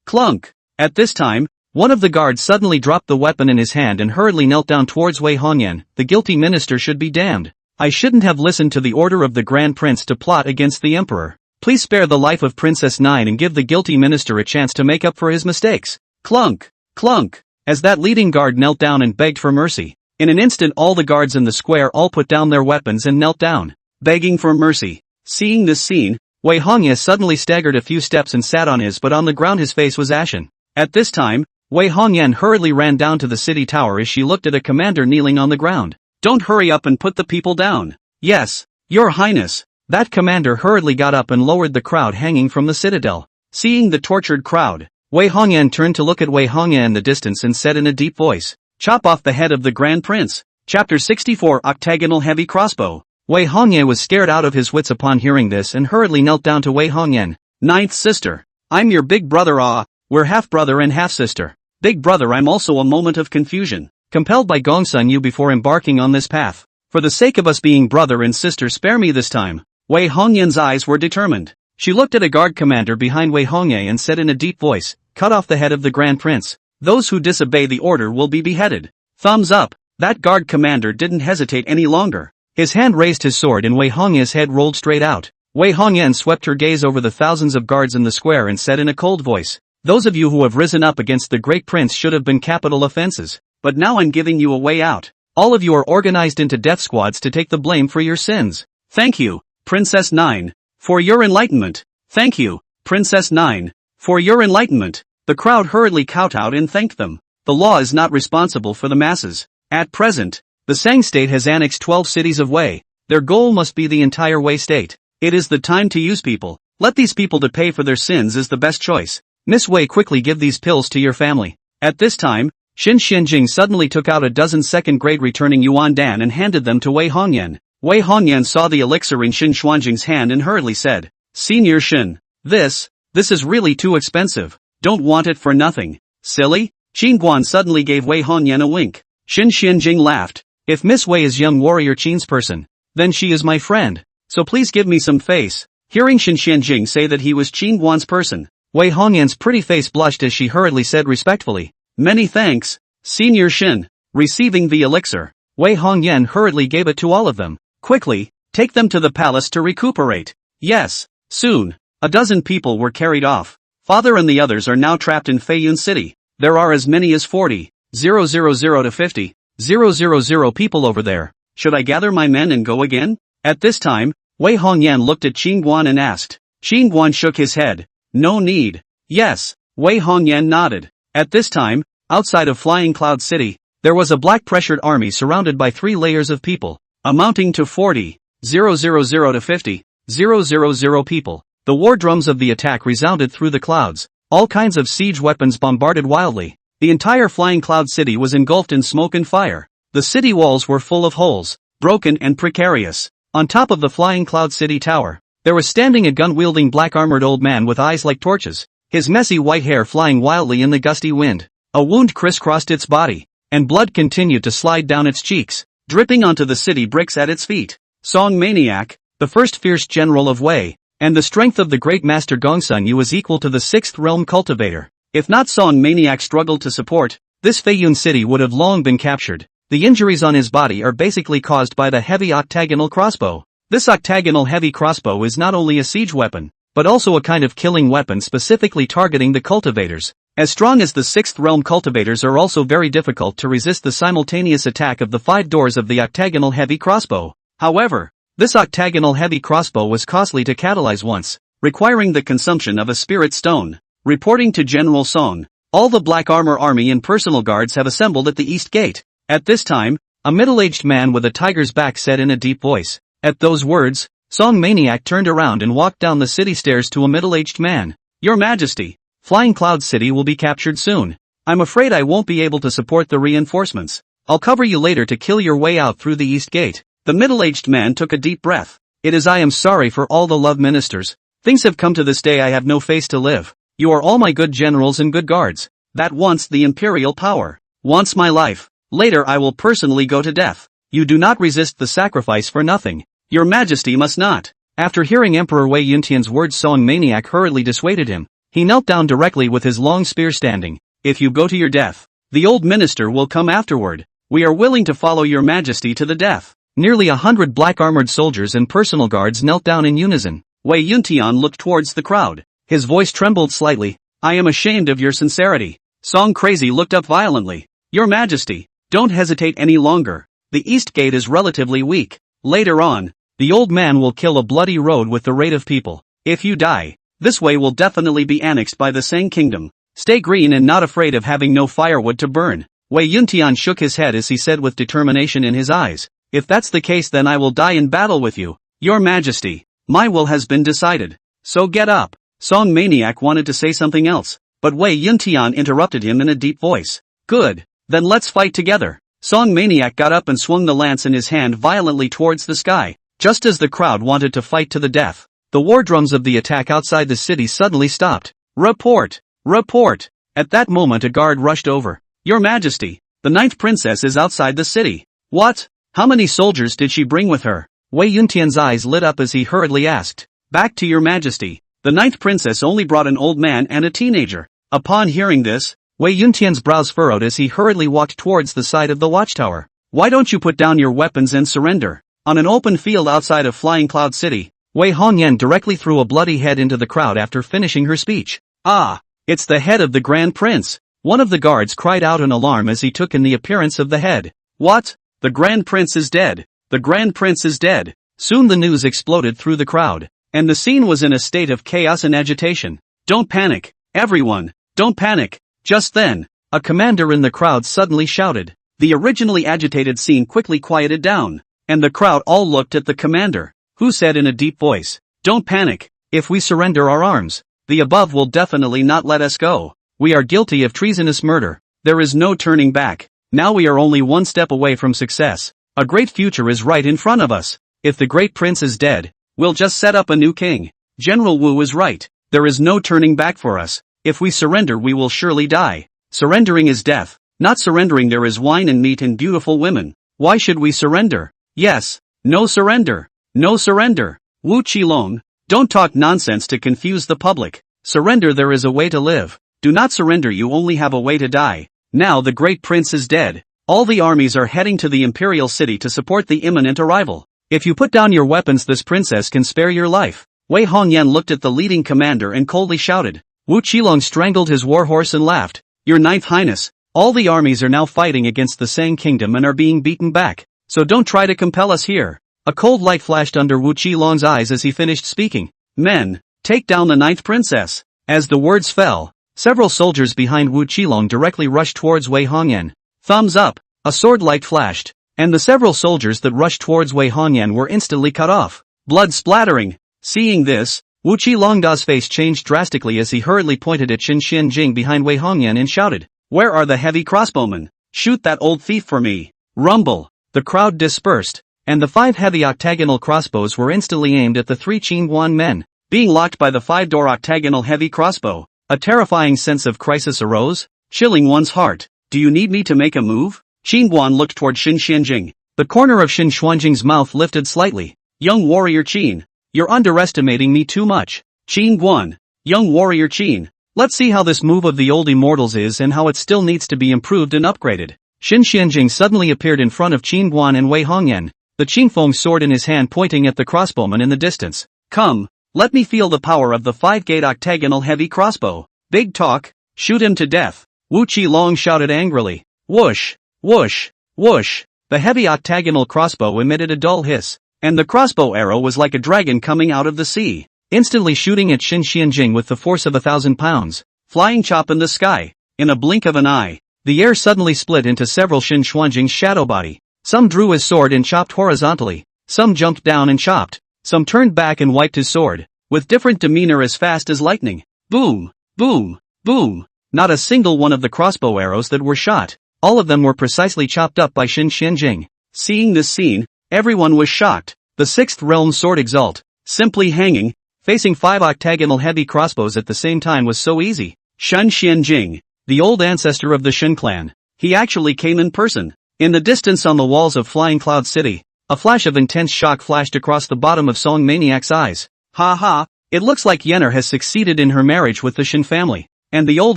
Clunk. At this time, one of the guards suddenly dropped the weapon in his hand and hurriedly knelt down towards Wei Hongyan. The guilty minister should be damned. I shouldn't have listened to the order of the Grand Prince to plot against the Emperor. Please spare the life of Princess Nine and give the guilty minister a chance to make up for his mistakes. Clunk. Clunk. As that leading guard knelt down and begged for mercy, in an instant all the guards in the square all put down their weapons and knelt down, begging for mercy. Seeing this scene, Wei Hongyan suddenly staggered a few steps and sat on his, but on the ground his face was ashen. At this time, Wei Hongyan hurriedly ran down to the city tower as she looked at a commander kneeling on the ground. Don't hurry up and put the people down. Yes, Your Highness. That commander hurriedly got up and lowered the crowd hanging from the citadel. Seeing the tortured crowd, Wei Hongyan turned to look at Wei Hongyan in the distance and said in a deep voice, "Chop off the head of the Grand Prince." Chapter 64 Octagonal Heavy Crossbow. Wei Hongyan was scared out of his wits upon hearing this and hurriedly knelt down to Wei Hongyan. "Ninth sister. I'm your big brother. We're half-brother and half-sister. Big brother, I'm also a moment of confusion. Compelled by Gongsun Yu before embarking on this path. For the sake of us being brother and sister, spare me this time." Wei Hongyan's eyes were determined. She looked at a guard commander behind Wei Hongye and said in a deep voice, "Cut off the head of the Grand Prince. Those who disobey the order will be beheaded." Thumbs up. That guard commander didn't hesitate any longer. His hand raised his sword and Wei Hongye's head rolled straight out. Wei Hongyan swept her gaze over the thousands of guards in the square and said in a cold voice, "Those of you who have risen up against the great prince should have been capital offenses. But now I'm giving you a way out. All of you are organized into death squads to take the blame for your sins." "Thank you, Princess 9, for your enlightenment. Thank you, Princess 9, for your enlightenment." The crowd hurriedly kowtowed and thanked them. The law is not responsible for the masses. At present, the Sang state has annexed 12 cities of Wei. Their goal must be the entire Wei state. It is the time to use people. Let these people to pay for their sins is the best choice. Miss Wei, quickly give these pills to your family. At this time, Xin Xianjing suddenly took out a dozen second-grade returning yuan dan and handed them to Wei Hongyan. Wei Hongyan saw the elixir in Xin Xuanjing's hand and hurriedly said, "Senior Xin, this is really too expensive. Don't want it for nothing. Silly?" Qin Guan suddenly gave Wei Hongyan a wink. Xin Xianjing laughed. "If Miss Wei is young warrior Qin's person, then she is my friend. So please give me some face." Hearing Xin Xianjing say that he was Qin Guan's person, Wei Hongyan's pretty face blushed as she hurriedly said respectfully, "Many thanks, Senior Xin." Receiving the elixir, Wei Hongyan hurriedly gave it to all of them. "Quickly, take them to the palace to recuperate." Yes. Soon, a dozen people were carried off. Father and the others are now trapped in Feiyun City. There are as many as 40,000 to 50,000 people over there. Should I gather my men and go again? At this time, Wei Hongyan looked at Qin Guan and asked. Qin Guan shook his head. "No need." "Yes." Wei Hongyan nodded. At this time, outside of Flying Cloud City, there was a black pressured army surrounded by 3 layers of people, amounting to 40,000 to 50,000 people. The war drums of the attack resounded through the clouds. All kinds of siege weapons bombarded wildly. The entire Flying Cloud City was engulfed in smoke and fire. The city walls were full of holes, broken and precarious. On top of the Flying Cloud City tower, there was standing a gun-wielding black-armored old man with eyes like torches, his messy white hair flying wildly in the gusty wind. A wound crisscrossed its body, and blood continued to slide down its cheeks, dripping onto the city bricks at its feet. Song Maniac, the first fierce general of Wei, and the strength of the great master Gongsun Yu was equal to the 6th realm cultivator. If not Song Maniac struggled to support, this Feiyun city would have long been captured. The injuries on his body are basically caused by the heavy octagonal crossbow. This octagonal heavy crossbow is not only a siege weapon, but also a kind of killing weapon specifically targeting the cultivators. As strong as the 6th realm cultivators are also very difficult to resist the simultaneous attack of the 5 doors of the octagonal heavy crossbow. However, this octagonal heavy crossbow was costly to catalyze once, requiring the consumption of a spirit stone. Reporting to General Song, all the Black Armor Army and personal guards have assembled at the East Gate. At this time, a middle-aged man with a tiger's back said in a deep voice. At those words, Song Maniac turned around and walked down the city stairs to a middle-aged man. "Your Majesty, Flying Cloud City will be captured soon. I'm afraid I won't be able to support the reinforcements. I'll cover you later to kill your way out through the East Gate." The middle-aged man took a deep breath. "It is I am sorry for all the love ministers. Things have come to this day I have no face to live. You are all my good generals and good guards. That wants the imperial power, wants my life. Later I will personally go to death. You do not resist the sacrifice for nothing. Your Majesty must not." After hearing Emperor Wei Yuntian's words, Song Maniac hurriedly dissuaded him. He knelt down directly with his long spear standing. "If you go to your death, the old minister will come afterward. We are willing to follow your Majesty to the death." Nearly 100 black-armored soldiers and personal guards knelt down in unison. Wei Yuntian looked towards the crowd. His voice trembled slightly. "I am ashamed of your sincerity." Song Crazy looked up violently. "Your Majesty, don't hesitate any longer. The East Gate is relatively weak. Later on, the old man will kill a bloody road with the rate of people. If you die, this way will definitely be annexed by the Sang Kingdom. Stay green and not afraid of having no firewood to burn." Wei Yuntian shook his head as he said with determination in his eyes, "If that's the case then I will die in battle with you. Your Majesty, my will has been decided. So get up." Song Maniac wanted to say something else, but Wei Yuntian interrupted him in a deep voice. "Good, then let's fight together." Song Maniac got up and swung the lance in his hand violently towards the sky. Just as the crowd wanted to fight to the death, the war drums of the attack outside the city suddenly stopped. "Report! Report!" At that moment a guard rushed over. "Your Majesty, the 9th princess is outside the city." "What? How many soldiers did she bring with her?" Wei Yuntian's eyes lit up as he hurriedly asked. "Back to your Majesty. The ninth princess only brought an old man and a teenager. Upon hearing this, Wei Yuntian's brows furrowed as he hurriedly walked towards the side of the watchtower. Why don't you put down your weapons and surrender? On an open field outside of Flying Cloud City, Wei Hongyan directly threw a bloody head into the crowd after finishing her speech. Ah, it's the head of the Grand Prince. One of the guards cried out in alarm as he took in the appearance of the head. What? The Grand Prince is dead. The Grand Prince is dead. Soon the news exploded through the crowd, and the scene was in a state of chaos and agitation. Don't panic, everyone, don't panic. Just then, a commander in the crowd suddenly shouted. The originally agitated scene quickly quieted down, and the crowd all looked at the commander, who said in a deep voice, "Don't panic. If we surrender our arms, the above will definitely not let us go. We are guilty of treasonous murder. There is no turning back. Now we are only one step away from success. A great future is right in front of us. If the great prince is dead, we'll just set up a new king. General Wu is right. There is no turning back for us. If we surrender we will surely die. Surrendering is death. Not surrendering there is wine and meat and beautiful women. Why should we surrender? Yes. No surrender. No surrender. Wu Qilong, don't talk nonsense to confuse the public. Surrender there is a way to live. Do not surrender you only have a way to die. Now the great prince is dead. All the armies are heading to the imperial city to support the imminent arrival. If you put down your weapons this princess can spare your life. Wei Hongyan looked at the leading commander and coldly shouted. Wu Qilong strangled his warhorse and laughed. Your Ninth Highness, all the armies are now fighting against the Sang Kingdom and are being beaten back. So don't try to compel us here. A cold light flashed under Wu Qilong's eyes as he finished speaking. Men, take down the ninth princess. As the words fell, several soldiers behind Wu Qilong directly rushed towards Wei Hongyan. Thumbs up, a sword light flashed, and the several soldiers that rushed towards Wei Hongyan were instantly cut off. Blood splattering. Seeing this, Wu Qilongda's face changed drastically as he hurriedly pointed at Xin Xianjing behind Wei Hongyan and shouted, "Where are the heavy crossbowmen? Shoot that old thief for me." Rumble. The crowd dispersed, and the 5 heavy octagonal crossbows were instantly aimed at the 3 Qingguan men. Being locked by the 5-door octagonal heavy crossbow, a terrifying sense of crisis arose, chilling one's heart. Do you need me to make a move? Qingguan looked toward Xin Xianjing. The corner of Xin Xuanjing's mouth lifted slightly. Young warrior Qin, you're underestimating me too much. Qingguan, young warrior Qin, let's see how this move of the old immortals is and how it still needs to be improved and upgraded. Xin Xianjing suddenly appeared in front of Qingguan and Wei Hongyan, the Qingfeng sword in his hand pointing at the crossbowman in the distance. Come, let me feel the power of the 5-gate octagonal heavy crossbow. Big talk, shoot him to death. Wu Qilong shouted angrily. Whoosh, whoosh, whoosh. The heavy octagonal crossbow emitted a dull hiss, and the crossbow arrow was like a dragon coming out of the sea, instantly shooting at Xin Xianjing with the force of 1,000 pounds. Flying chop in the sky. In a blink of an eye, the air suddenly split into several Xin Xuanjing's shadow body. Some drew his sword and chopped horizontally, some jumped down and chopped, some turned back and wiped his sword, with different demeanor as fast as lightning. Boom, boom, boom. Not a single one of the crossbow arrows that were shot, all of them were precisely chopped up by Xin Xianjing. Seeing this scene, everyone was shocked. The 6th realm sword Exalt, simply hanging, facing 5 octagonal heavy crossbows at the same time was so easy. Xin Xianjing, the old ancestor of the Xin clan, he actually came in person. In the distance on the walls of Flying Cloud City, a flash of intense shock flashed across the bottom of Song Maniac's eyes. Ha ha, it looks like Yenner has succeeded in her marriage with the Xin family, and the old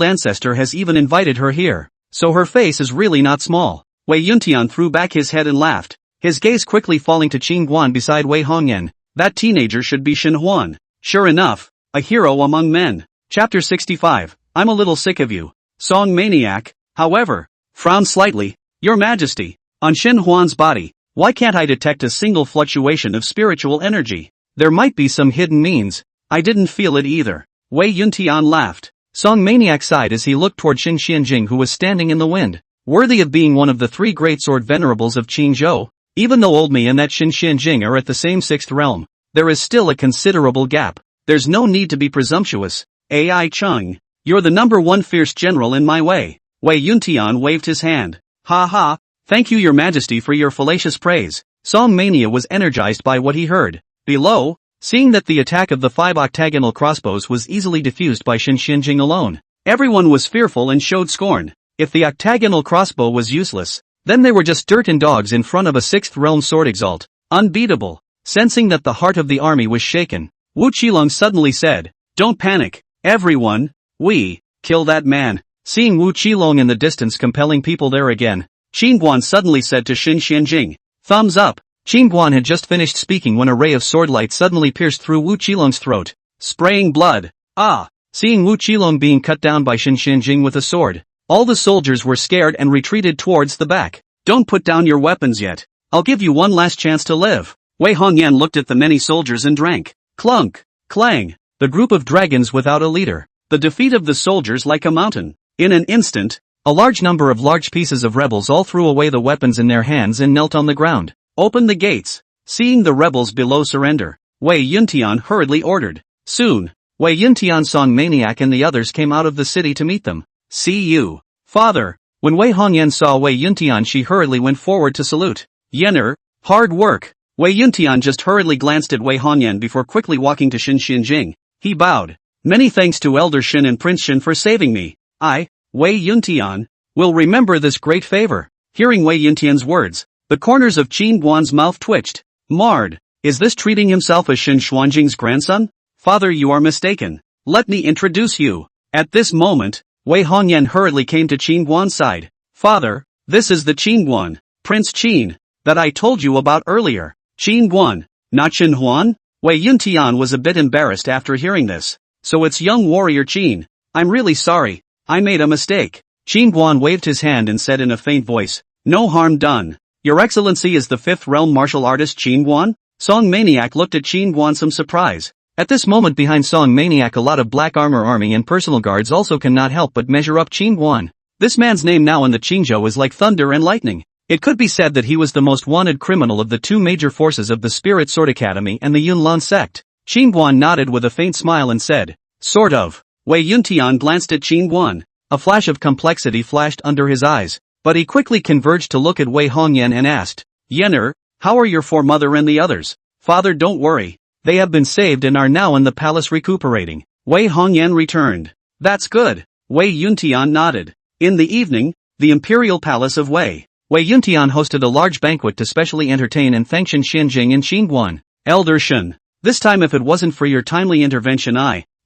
ancestor has even invited her here. So her face is really not small. Wei Yuntian threw back his head and laughed, his gaze quickly falling to Qingguan beside Wei Hongyan. That teenager should be Xin Huan. Sure enough, a hero among men. Chapter 65, I'm a little sick of you. Song Maniac, however, frowned slightly. Your Majesty, on Xin Huan's body, why can't I detect a single fluctuation of spiritual energy? There might be some hidden means. I didn't feel it either. Wei Yuntian laughed. Song Maniac sighed as he looked toward Xin Xianjing who was standing in the wind. Worthy of being one of the 3 great sword venerables of Qingzhou, even though old me and that Xin Xianjing are at the same 6th realm, there is still a considerable gap. There's no need to be presumptuous. Ai Chung, you're the #1 fierce general in my way. Wei Yuntian waved his hand. Ha ha, thank you your majesty for your fallacious praise. Song Mania was energized by what he heard. Below, seeing that the attack of the 5 octagonal crossbows was easily diffused by Xin Xianjing alone, everyone was fearful and showed scorn. If the octagonal crossbow was useless, then they were just dirt and dogs in front of a 6th realm sword Exalt. Unbeatable. Sensing that the heart of the army was shaken, Wu Qilong suddenly said, Don't panic, everyone. We kill that man. Seeing Wu Qilong in the distance compelling people there again, Qingguan suddenly said to Xin Xianjing, thumbs up. Qingguan had just finished speaking when a ray of swordlight suddenly pierced through Wu Qilong's throat, spraying blood. Ah! Seeing Wu Qilong being cut down by Xin Xianjing with a sword, all the soldiers were scared and retreated towards the back. Don't put down your weapons yet. I'll give you one last chance to live. Wei Hongyan looked at the many soldiers and drank. Clunk! Clang! The group of dragons without a leader. The defeat of the soldiers like a mountain. In an instant, a large number of large pieces of rebels all threw away the weapons in their hands and knelt on the ground. Open the gates. Seeing the rebels below surrender, Wei Yuntian hurriedly ordered. Soon, Wei Yuntian, Song Maniac and the others came out of the city to meet them. See you, father. When Wei Hongyan saw Wei Yuntian, she hurriedly went forward to salute. Yener, hard work. Wei Yuntian just hurriedly glanced at Wei Hongyan before quickly walking to Xin Xianjing. He bowed. Many thanks to Elder Xin and Prince Xin for saving me. I, Wei Yuntian, will remember this great favor. Hearing Wei Yuntian's words, the corners of Qingguan's mouth twitched. Marred. Is this treating himself as Xin Xuanjing's grandson? Father, you are mistaken. Let me introduce you. At this moment, Wei Hongyan hurriedly came to Qingguan's side. Father, this is the Qingguan, Prince Qin, that I told you about earlier. Qingguan, not Xinhuan? Wei Yuntian was a bit embarrassed after hearing this. So it's young warrior Qin. I'm really sorry. I made a mistake. Qingguan waved his hand and said in a faint voice, no harm done. Your Excellency is the fifth realm martial artist Qingguan? Song Maniac looked at Qingguan some surprise. At this moment behind Song Maniac a lot of black armor army and personal guards also cannot help but measure up Qingguan. This man's name now in the Qingzhou is like thunder and lightning. It could be said that he was the most wanted criminal of the two major forces of the Spirit Sword Academy and the Yunlan sect. Qingguan nodded with a faint smile and said, sort of. Wei Yuntian glanced at Qingguan. A flash of complexity flashed under his eyes, but he quickly converged to look at Wei Hongyan and asked, Yener, how are your foremother and the others? Father, don't worry. They have been saved and are now in the palace recuperating. Wei Hongyan returned. That's good. Wei Yuntian nodded. In the evening, the imperial palace of Wei Yuntian hosted a large banquet to specially entertain and thank Xin Xianjing and Qingguan. Elder Shen, this time if it wasn't for your timely intervention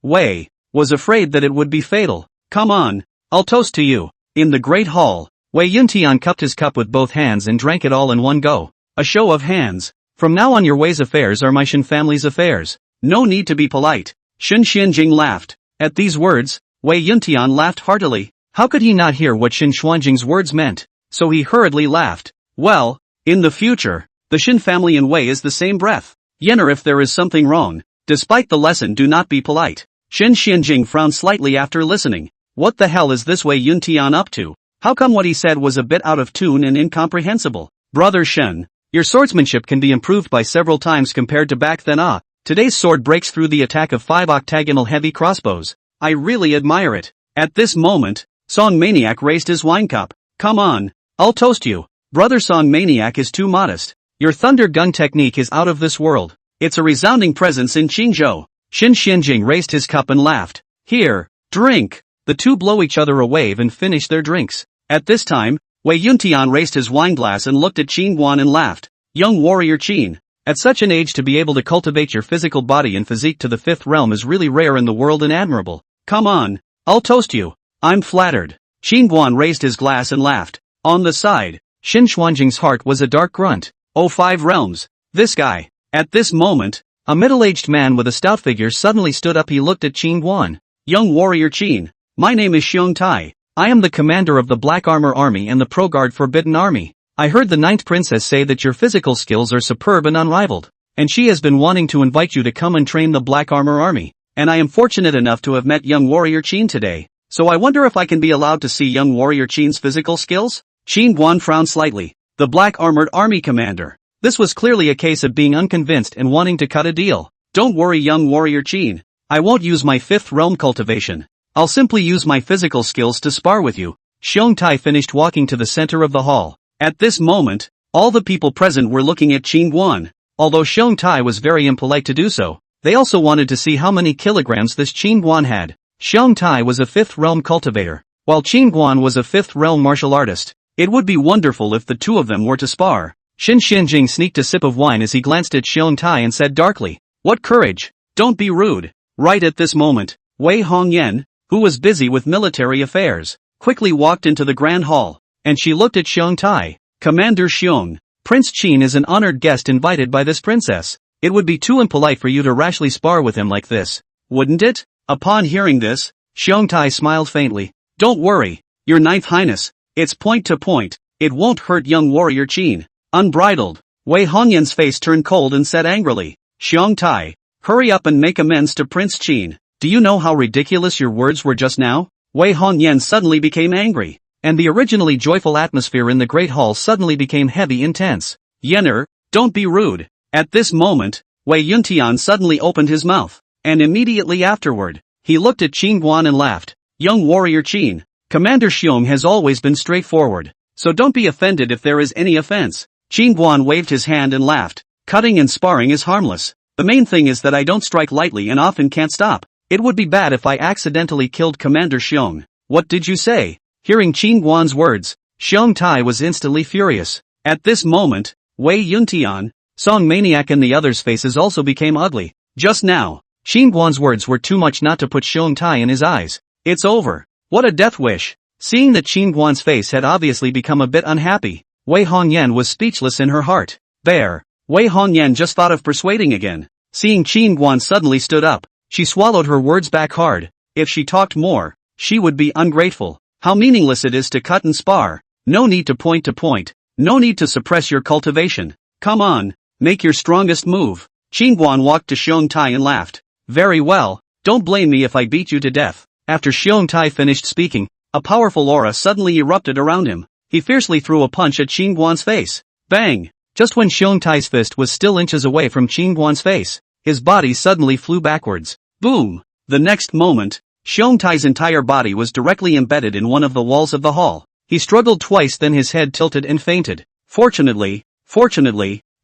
Wei, was afraid that it would be fatal. Come on, I'll toast to you. In the great hall, Wei Yuntian cupped his cup with both hands and drank it all in one go. A show of hands. From now on your Wei's affairs are my Shen family's affairs. No need to be polite. Xin Xianjing laughed. At these words, Wei Yuntian laughed heartily. How could he not hear what Xin Xuanjing's words meant? So he hurriedly laughed. Well, in the future, the Shen family and Wei is the same breath. Yener, if there is something wrong, despite the lesson, do not be polite. Xin Xianjing frowned slightly after listening. What the hell is this Wei Yuntian up to? How come what he said was a bit out of tune and incomprehensible? Brother Shen, your swordsmanship can be improved by several times compared to back then. Today's sword breaks through the attack of 5 octagonal heavy crossbows. I really admire it. At this moment, Song Maniac raised his wine cup. Come on, I'll toast you. Brother Song Maniac is too modest. Your thunder gun technique is out of this world. It's a resounding presence in Qingzhou. Xin Xianjing raised his cup and laughed. Here, drink. The two blow each other a wave and finish their drinks. At this time, Wei Yuntian raised his wineglass and looked at Qingguan and laughed. Young warrior Qin, at such an age to be able to cultivate your physical body and physique to the fifth realm is really rare in the world and admirable. Come on, I'll toast you. I'm flattered. Qingguan raised his glass and laughed. On the side, Xin Xuanjing's heart was a dark grunt. Oh, 5 realms. This guy. At this moment, a middle-aged man with a stout figure suddenly stood up. He looked at Qingguan. Young warrior Qin, my name is Xiong Tai. I am the commander of the Black Armor Army and the Pro-Guard Forbidden Army. I heard the Ninth Princess say that your physical skills are superb and unrivaled, and she has been wanting to invite you to come and train the Black Armor Army, and I am fortunate enough to have met young warrior Qin today, so I wonder if I can be allowed to see young warrior Qin's physical skills? Qingguan frowned slightly. The Black Armored Army commander. This was clearly a case of being unconvinced and wanting to cut a deal. Don't worry, young warrior Qin. I won't use my fifth realm cultivation. I'll simply use my physical skills to spar with you. Xiong Tai finished walking to the center of the hall. At this moment, all the people present were looking at Qingguan. Although Xiong Tai was very impolite to do so, they also wanted to see how many kilograms this Qingguan had. Xiong Tai was a fifth realm cultivator, while Qingguan was a fifth realm martial artist. It would be wonderful if the two of them were to spar. Xin Xianjing sneaked a sip of wine as he glanced at Xiong Tai and said darkly, "What courage! Don't be rude. Right at this moment, Wei Hongyan, who was busy with military affairs, quickly walked into the grand hall, and she looked at Xiong Tai. Commander Xiong, Prince Qin is an honored guest invited by this princess. It would be too impolite for you to rashly spar with him like this, wouldn't it? Upon hearing this, Xiong Tai smiled faintly. Don't worry, your Ninth Highness, it's point to point, it won't hurt young warrior Qin. Unbridled, Wei Hongyan's face turned cold and said angrily, Xiong Tai, hurry up and make amends to Prince Qin. Do you know how ridiculous your words were just now? Wei Hongyan suddenly became angry, and the originally joyful atmosphere in the Great Hall suddenly became heavy intense. Yener, don't be rude. At this moment, Wei Yuntian suddenly opened his mouth, and immediately afterward, he looked at Qin Guan and laughed. Young warrior Qin, Commander Xiong has always been straightforward, so don't be offended if there is any offense. Qin Guan waved his hand and laughed. Cutting and sparring is harmless. The main thing is that I don't strike lightly and often can't stop. It would be bad if I accidentally killed Commander Xiong. What did you say? Hearing Qin Guan's words, Xiong Tai was instantly furious. At this moment, Wei Yuntian, Song Maniac and the others' faces also became ugly. Just now, Qin Guan's words were too much not to put Xiong Tai in his eyes. It's over. What a death wish. Seeing that Qin Guan's face had obviously become a bit unhappy, Wei Hongyan was speechless in her heart. There. Wei Hongyan just thought of persuading again. Seeing Qin Guan suddenly stood up, she swallowed her words back hard. If she talked more, she would be ungrateful. How meaningless it is to cut and spar. No need to point. No need to suppress your cultivation. Come on, make your strongest move. Qin Guan walked to Xiong Tai and laughed. Very well, don't blame me if I beat you to death. After Xiong Tai finished speaking, a powerful aura suddenly erupted around him. He fiercely threw a punch at Qin Guan's face. Bang! Just when Xiong Tai's fist was still inches away from Qin Guan's face, his body suddenly flew backwards. Boom! The next moment, Xiong Tai's entire body was directly embedded in one of the walls of the hall. He struggled twice, then his head tilted and fainted. Fortunately,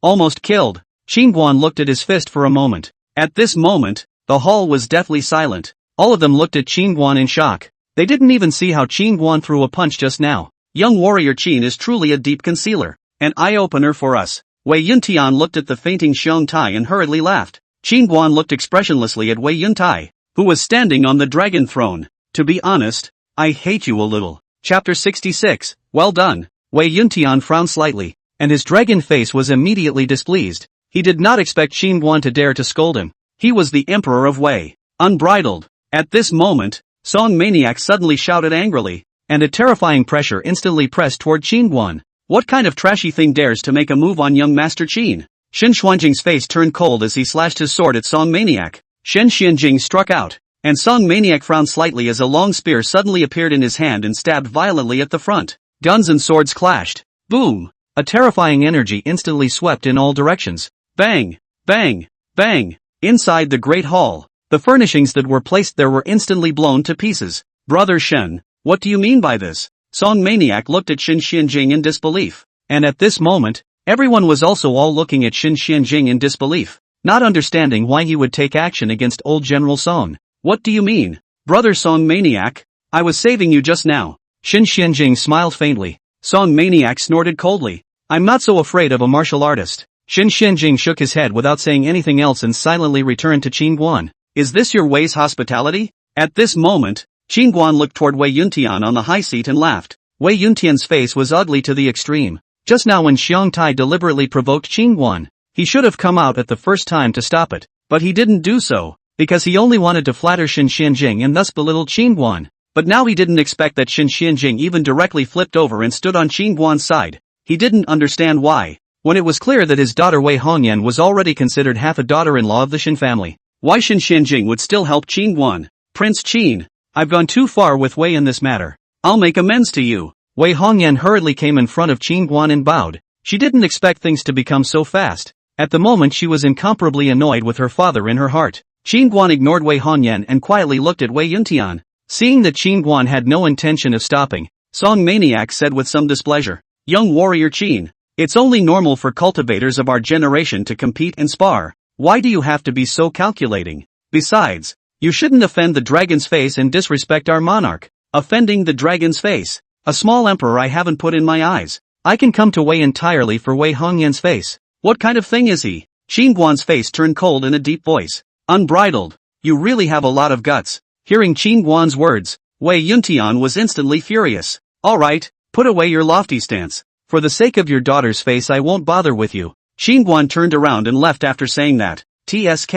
almost killed. Qin Guan looked at his fist for a moment. At this moment, the hall was deathly silent. All of them looked at Qin Guan in shock. They didn't even see how Qin Guan threw a punch just now. Young warrior Qin is truly a deep concealer. An eye-opener for us. Wei Yuntian looked at the fainting Xiong Tai and hurriedly laughed. Qin Guan looked expressionlessly at Wei Yuntai, who was standing on the dragon throne. To be honest, I hate you a little. Chapter 66, well done. Wei Yuntian frowned slightly, and his dragon face was immediately displeased. He did not expect Qin Guan to dare to scold him. He was the emperor of Wei. Unbridled. At this moment, Song Maniac suddenly shouted angrily, and a terrifying pressure instantly pressed toward Qin Guan. What kind of trashy thing dares to make a move on young Master Qin? Shen Xuanjing's face turned cold as he slashed his sword at Song Maniac. Shen Xianjing struck out, and Song Maniac frowned slightly as a long spear suddenly appeared in his hand and stabbed violently at the front. Guns and swords clashed. Boom! A terrifying energy instantly swept in all directions. Bang! Bang! Bang! Inside the great hall, the furnishings that were placed there were instantly blown to pieces. Brother Shen, what do you mean by this? Song Maniac looked at Shen Xianjing in disbelief. And at this moment, everyone was also all looking at Shen Xianjing in disbelief, not understanding why he would take action against old General Song. What do you mean, Brother Song Maniac? I was saving you just now. Shen Xianjing smiled faintly. Song Maniac snorted coldly. I'm not so afraid of a martial artist. Shen Xianjing shook his head without saying anything else and silently returned to Qin Guan. Is this your Wei's hospitality? At this moment, Qin Guan looked toward Wei Yuntian on the high seat and laughed. Wei Yuntian's face was ugly to the extreme. Just now when Xiong Tai deliberately provoked Qin Guan, he should have come out at the first time to stop it, but he didn't do so, because he only wanted to flatter Shen Xianjing and thus belittle Qin Guan. But now he didn't expect that Shen Xianjing even directly flipped over and stood on Qin Guan's side. He didn't understand why, when it was clear that his daughter Wei Hongyan was already considered half a daughter-in-law of the Shen family. Why Shen Xianjing would still help Qin Guan? Prince Qin, I've gone too far with Wei in this matter. I'll make amends to you. Wei Hongyan hurriedly came in front of Qin Guan and bowed. She didn't expect things to become so fast. At the moment she was incomparably annoyed with her father in her heart. Qin Guan ignored Wei Hongyan and quietly looked at Wei Yuntian. Seeing that Qin Guan had no intention of stopping, Song Maniac said with some displeasure. Young warrior Qin, it's only normal for cultivators of our generation to compete and spar. Why do you have to be so calculating? Besides, you shouldn't offend the dragon's face and disrespect our monarch. Offending the dragon's face. A small emperor I haven't put in my eyes. I can come to Wei entirely for Wei Hongyan's face. What kind of thing is he? Qin Guan's face turned cold in a deep voice. Unbridled. You really have a lot of guts. Hearing Qin Guan's words, Wei Yuntian was instantly furious. Alright, put away your lofty stance. For the sake of your daughter's face I won't bother with you. Qin Guan turned around and left after saying that. TSK,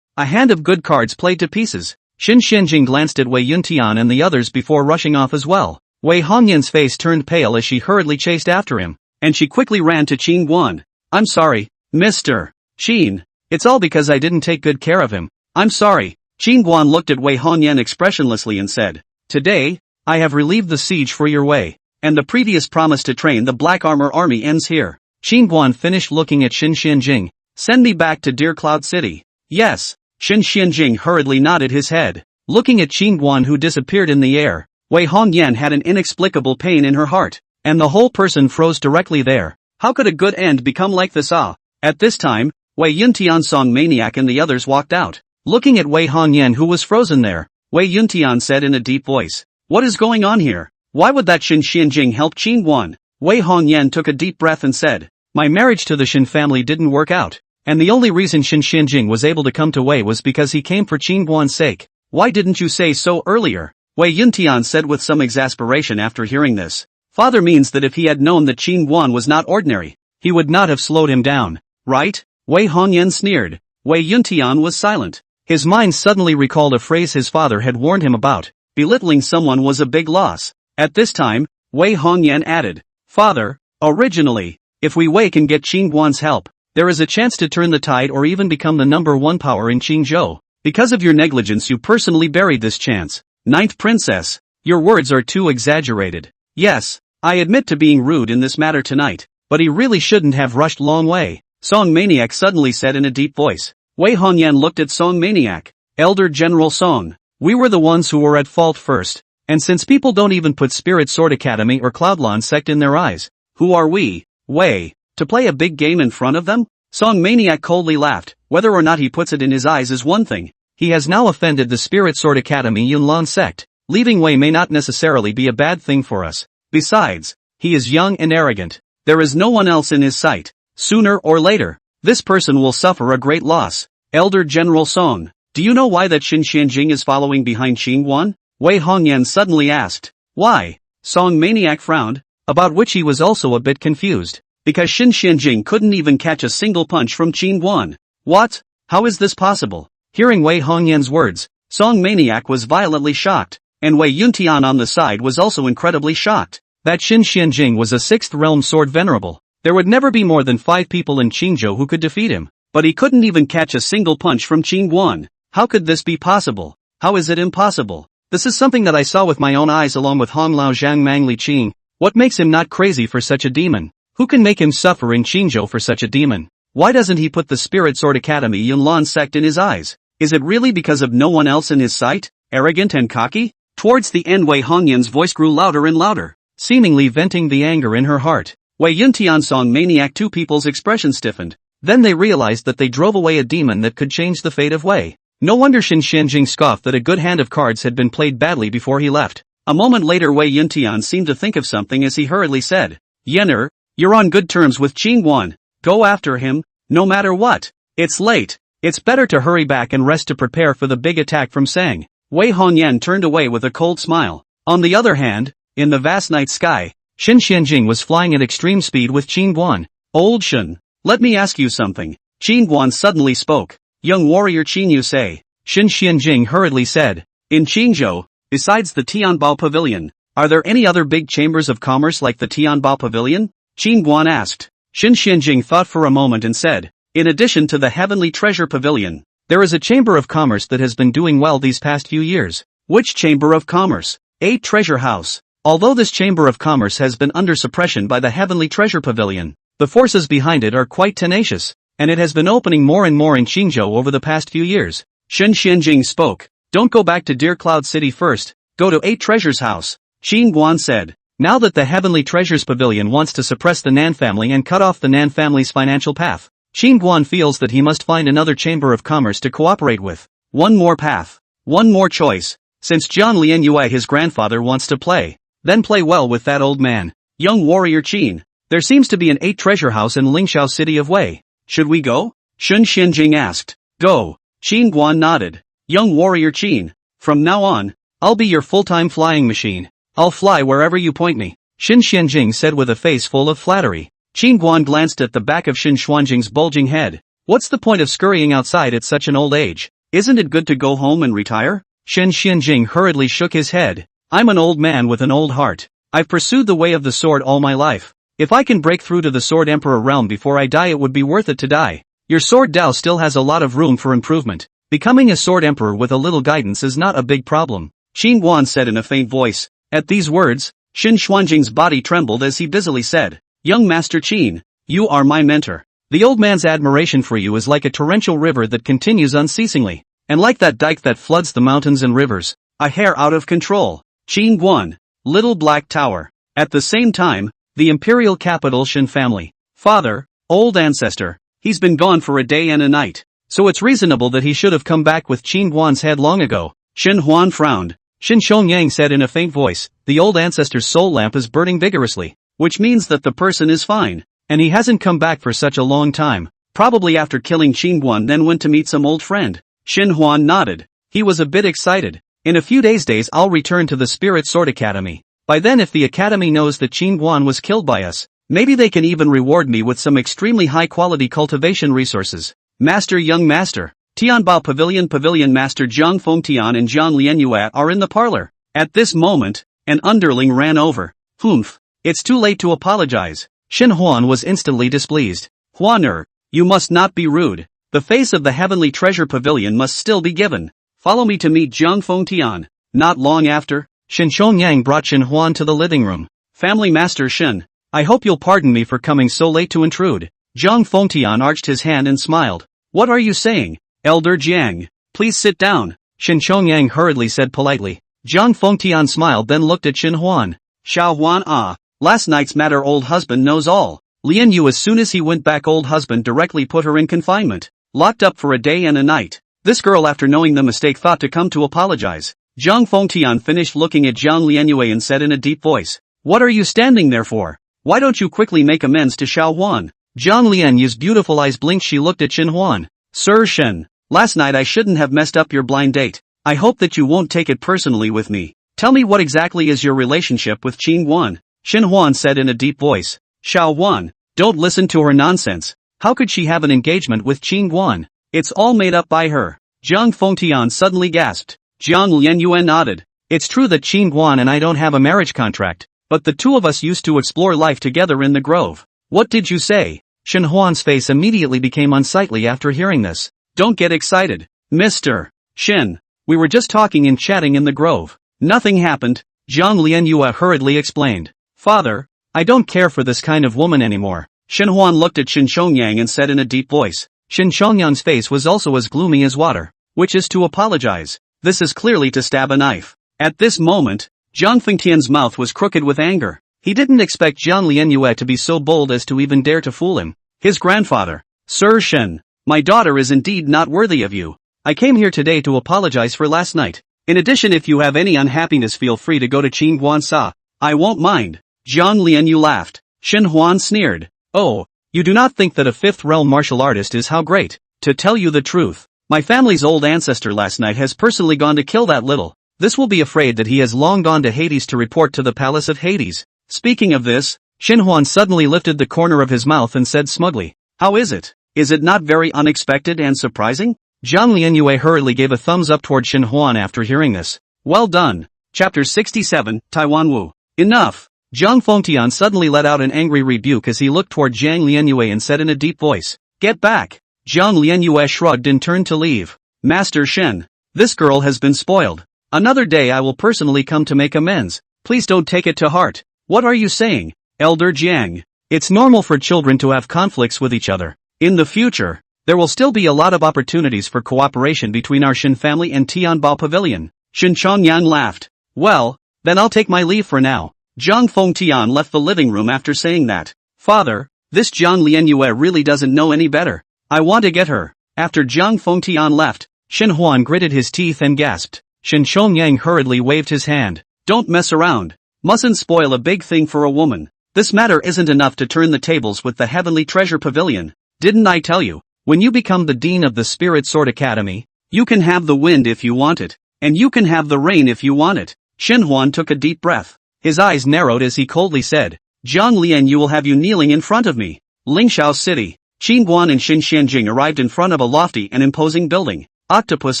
a hand of good cards played to pieces. Xin Xianjing glanced at Wei Yuntian and the others before rushing off as well. Wei Hongyan's face turned pale as she hurriedly chased after him, and she quickly ran to Qin Guan. I'm sorry, Mr. Qin. It's all because I didn't take good care of him. I'm sorry. Qin Guan looked at Wei Hongyan expressionlessly and said, Today, I have relieved the siege for your Wei, and the previous promise to train the Black Armor Army ends here. Qin Guan finished looking at Xin Xianjing. Send me back to Deer Cloud City. Yes. Xin Xianjing hurriedly nodded his head. Looking at Qin Guan who disappeared in the air, Wei Hongyan had an inexplicable pain in her heart, and the whole person froze directly there. How could a good end become like this? At this time, Wei Yuntian Song Maniac and the others walked out. Looking at Wei Hongyan who was frozen there, Wei Yuntian said in a deep voice, What is going on here? Why would that Xin Xianjing help Qin Guan? Wei Hongyan took a deep breath and said, My marriage to the Xin family didn't work out, and the only reason Xin Xianjing was able to come to Wei was because he came for Qin Guan's sake. Why didn't you say so earlier? Wei Yuntian said with some exasperation after hearing this. Father means that if he had known that Qin Guan was not ordinary, he would not have slowed him down, right? Wei Hongyan sneered. Wei Yuntian was silent. His mind suddenly recalled a phrase his father had warned him about. Belittling someone was a big loss. At this time, Wei Hongyan added, Father, originally, if we Wei can get Qin Guan's help, there is a chance to turn the tide or even become the #1 power in Qingzhou. Because of your negligence you personally buried this chance. Ninth Princess, your words are too exaggerated. Yes, I admit to being rude in this matter tonight, but he really shouldn't have rushed Long Wei, Song Maniac suddenly said in a deep voice. Wei Hongyan looked at Song Maniac. Elder General Song, we were the ones who were at fault first, and since people don't even put Spirit Sword Academy or Cloudlon sect in their eyes, who are we, Wei, to play a big game in front of them? Song Maniac coldly laughed. Whether or not he puts it in his eyes is one thing. He has now offended the Spirit Sword Academy Yunlan sect. Leaving Wei may not necessarily be a bad thing for us. Besides, he is young and arrogant. There is no one else in his sight. Sooner or later, this person will suffer a great loss. Elder General Song, do you know why that Xin Xianjing is following behind Qin Guan? Wei Hongyan suddenly asked. Why? Song Maniac frowned, about which he was also a bit confused. Because Xin Xianjing couldn't even catch a single punch from Qin Guan. What? How is this possible? Hearing Wei Hongyan's words, Song Maniac was violently shocked, and Wei Yuntian on the side was also incredibly shocked. That Xin Xianjing was a 6th realm sword venerable. There would never be more than 5 people in Qingzhou who could defeat him, but he couldn't even catch a single punch from Qin Guan. How could this be possible? How is it impossible? This is something that I saw with my own eyes along with Hong Lao Zhang Mang Li Qing. What makes him not crazy for such a demon? Who can make him suffer in Qingzhou for such a demon? Why doesn't he put the Spirit Sword Academy Yunlan sect in his eyes? Is it really because of no one else in his sight, arrogant and cocky? Towards the end Wei Hongyan's voice grew louder and louder, seemingly venting the anger in her heart. Wei Yuntian Song Maniac two people's expression stiffened. Then they realized that they drove away a demon that could change the fate of Wei. No wonder Xin Xianjing scoffed that a good hand of cards had been played badly before he left. A moment later Wei Yuntian seemed to think of something as he hurriedly said, Yenner, you're on good terms with Qin Guan. Go after him, no matter what. It's late. It's better to hurry back and rest to prepare for the big attack from Sang. Wei Hongyan turned away with a cold smile. On the other hand, in the vast night sky, Xin Xianjing was flying at extreme speed with Qin Guan. Old Shen, let me ask you something. Qin Guan suddenly spoke. Young warrior Qin you say. Xin Xianjing hurriedly said. In Qingzhou, besides the Tianbao Pavilion, are there any other big chambers of commerce like the Tianbao Pavilion? Qin Guan asked. Xin Xianjing thought for a moment and said, in addition to the Heavenly Treasure Pavilion, there is a chamber of commerce that has been doing well these past few years. Which chamber of commerce? 8 Treasure House. Although this chamber of commerce has been under suppression by the Heavenly Treasure Pavilion, the forces behind it are quite tenacious, and it has been opening more and more in Qingzhou over the past few years. Xin Xianjing spoke. Don't go back to Deer Cloud City first, go to 8 Treasures House. Qin Guan said. Now that the Heavenly Treasures Pavilion wants to suppress the Nan family and cut off the Nan family's financial path, Qin Guan feels that he must find another chamber of commerce to cooperate with. One more path. One more choice. Since Jian Lianyue his grandfather wants to play, then play well with that old man. Young warrior Qin, there seems to be an 8 treasure house in Lingxiao city of Wei. Should we go? Xin Xianjing asked. Go. Qin Guan nodded. Young warrior Qin. From now on, I'll be your full-time flying machine. I'll fly wherever you point me, Xin Xianjing said with a face full of flattery. Qin Guan glanced at the back of Xin Xuanjing's bulging head. What's the point of scurrying outside at such an old age? Isn't it good to go home and retire? Xin Xianjing hurriedly shook his head. I'm an old man with an old heart. I've pursued the way of the sword all my life. If I can break through to the Sword Emperor realm before I die, it would be worth it to die. Your sword Dao still has a lot of room for improvement. Becoming a Sword Emperor with a little guidance is not a big problem, Qin Guan said in a faint voice. At these words, Xin Xuanjing's body trembled as he busily said, Young Master Qin, you are my mentor. The old man's admiration for you is like a torrential river that continues unceasingly, and like that dike that floods the mountains and rivers, a hair out of control. Qin Guan, Little Black Tower. At the same time, the imperial capital Shin family. Father, old ancestor, he's been gone for a day and a night, so it's reasonable that he should have come back with Qin Guan's head long ago. Shin Huan frowned. Xin Xiangyang said in a faint voice, the old ancestor's soul lamp is burning vigorously, which means that the person is fine, and he hasn't come back for such a long time, probably after killing Qin Guan then went to meet some old friend. Xin Huan nodded. He was a bit excited. In a few days I'll return to the Spirit Sword Academy. By then if the academy knows that Qin Guan was killed by us, maybe they can even reward me with some extremely high-quality cultivation resources. Master Young Master. Tianbao Pavilion Master Zhang Fengtian and Zhang Lianyue are in the parlor. At this moment, an underling ran over. Humph. It's too late to apologize. Xin Huan was instantly displeased. Huaner, you must not be rude. The face of the Heavenly Treasure Pavilion must still be given. Follow me to meet Zhang Fengtian. Not long after, Xin Xiangyang brought Xin Huan to the living room. Family Master Xin, I hope you'll pardon me for coming so late to intrude. Zhang Fengtian arched his hand and smiled. What are you saying? Elder Jiang, please sit down, Xin Xiangyang hurriedly said politely. Zhang Fengtian smiled then looked at Xin Huan. Xiao Huan last night's matter old husband knows all. Lian Yu as soon as he went back old husband directly put her in confinement, locked up for a day and a night. This girl after knowing the mistake thought to come to apologize. Zhang Fengtian finished looking at Zhang Lianyue and said in a deep voice, what are you standing there for? Why don't you quickly make amends to Xiao Huan? Zhang Lianyue's beautiful eyes blinked. She looked at Xin Huan. Sir Shen, last night I shouldn't have messed up your blind date. I hope that you won't take it personally with me. Tell me what exactly is your relationship with Qin Guan? Xin Huan said in a deep voice. Xiao Huan, don't listen to her nonsense. How could she have an engagement with Qin Guan? It's all made up by her. Zhang Fengtian suddenly gasped. Zhang Lianyue nodded. It's true that Qin Guan and I don't have a marriage contract, but the two of us used to explore life together in the grove. What did you say? Xin Huan's face immediately became unsightly after hearing this. Don't get excited, Mr. Shin. We were just talking and chatting in the grove. Nothing happened, Zhang Lianyue hurriedly explained. Father, I don't care for this kind of woman anymore. Xin Huan looked at Xin Xiangyang and said in a deep voice. Xin Xiangyang's face was also as gloomy as water. Which is to apologize. This is clearly to stab a knife. At this moment, Zhang Fengtian's mouth was crooked with anger. He didn't expect Zhang Lianyue to be so bold as to even dare to fool him. His grandfather. Sir Shen, my daughter is indeed not worthy of you. I came here today to apologize for last night. In addition, if you have any unhappiness, feel free to go to Qin Guan Sa. I won't mind. Zhang Lianyue laughed. Xin Huan sneered. Oh, you do not think that a fifth realm martial artist is how great? To tell you the truth, my family's old ancestor last night has personally gone to kill that little. This will be afraid that he has long gone to Hades to report to the palace of Hades. Speaking of this, Xin Huan suddenly lifted the corner of his mouth and said smugly, how is it? Is it not very unexpected and surprising? Zhang Lianyue hurriedly gave a thumbs up toward Xin Huan after hearing this. Well done. Chapter 67, Taiwan Wu. Enough. Zhang Fengtian suddenly let out an angry rebuke as he looked toward Zhang Lianyue and said in a deep voice, get back. Zhang Lianyue shrugged and turned to leave. Master Shen, this girl has been spoiled. Another day I will personally come to make amends. Please don't take it to heart. What are you saying, Elder Jiang? It's normal for children to have conflicts with each other. In the future, there will still be a lot of opportunities for cooperation between our Shin family and Tianbao Pavilion. Xin Xiangyang laughed. Well, then I'll take my leave for now. Zhang Fengtian left the living room after saying that. Father, this Zhang Lianyue really doesn't know any better. I want to get her. After Zhang Fengtian left, Xin Huan gritted his teeth and gasped. Xin Xiangyang hurriedly waved his hand. Don't mess around. Mustn't spoil a big thing for a woman. This matter isn't enough to turn the tables with the Heavenly Treasure Pavilion. Didn't I tell you? When you become the Dean of the Spirit Sword Academy, You can have the wind if you want it, and you can have the rain if you want it. Xinhuan took a deep breath. His eyes narrowed as he coldly said, Zhang Lian, you will have you kneeling in front of me. Lingxiao City. Qinguan and Xin Xianjing arrived in front of a lofty and imposing building. Octopus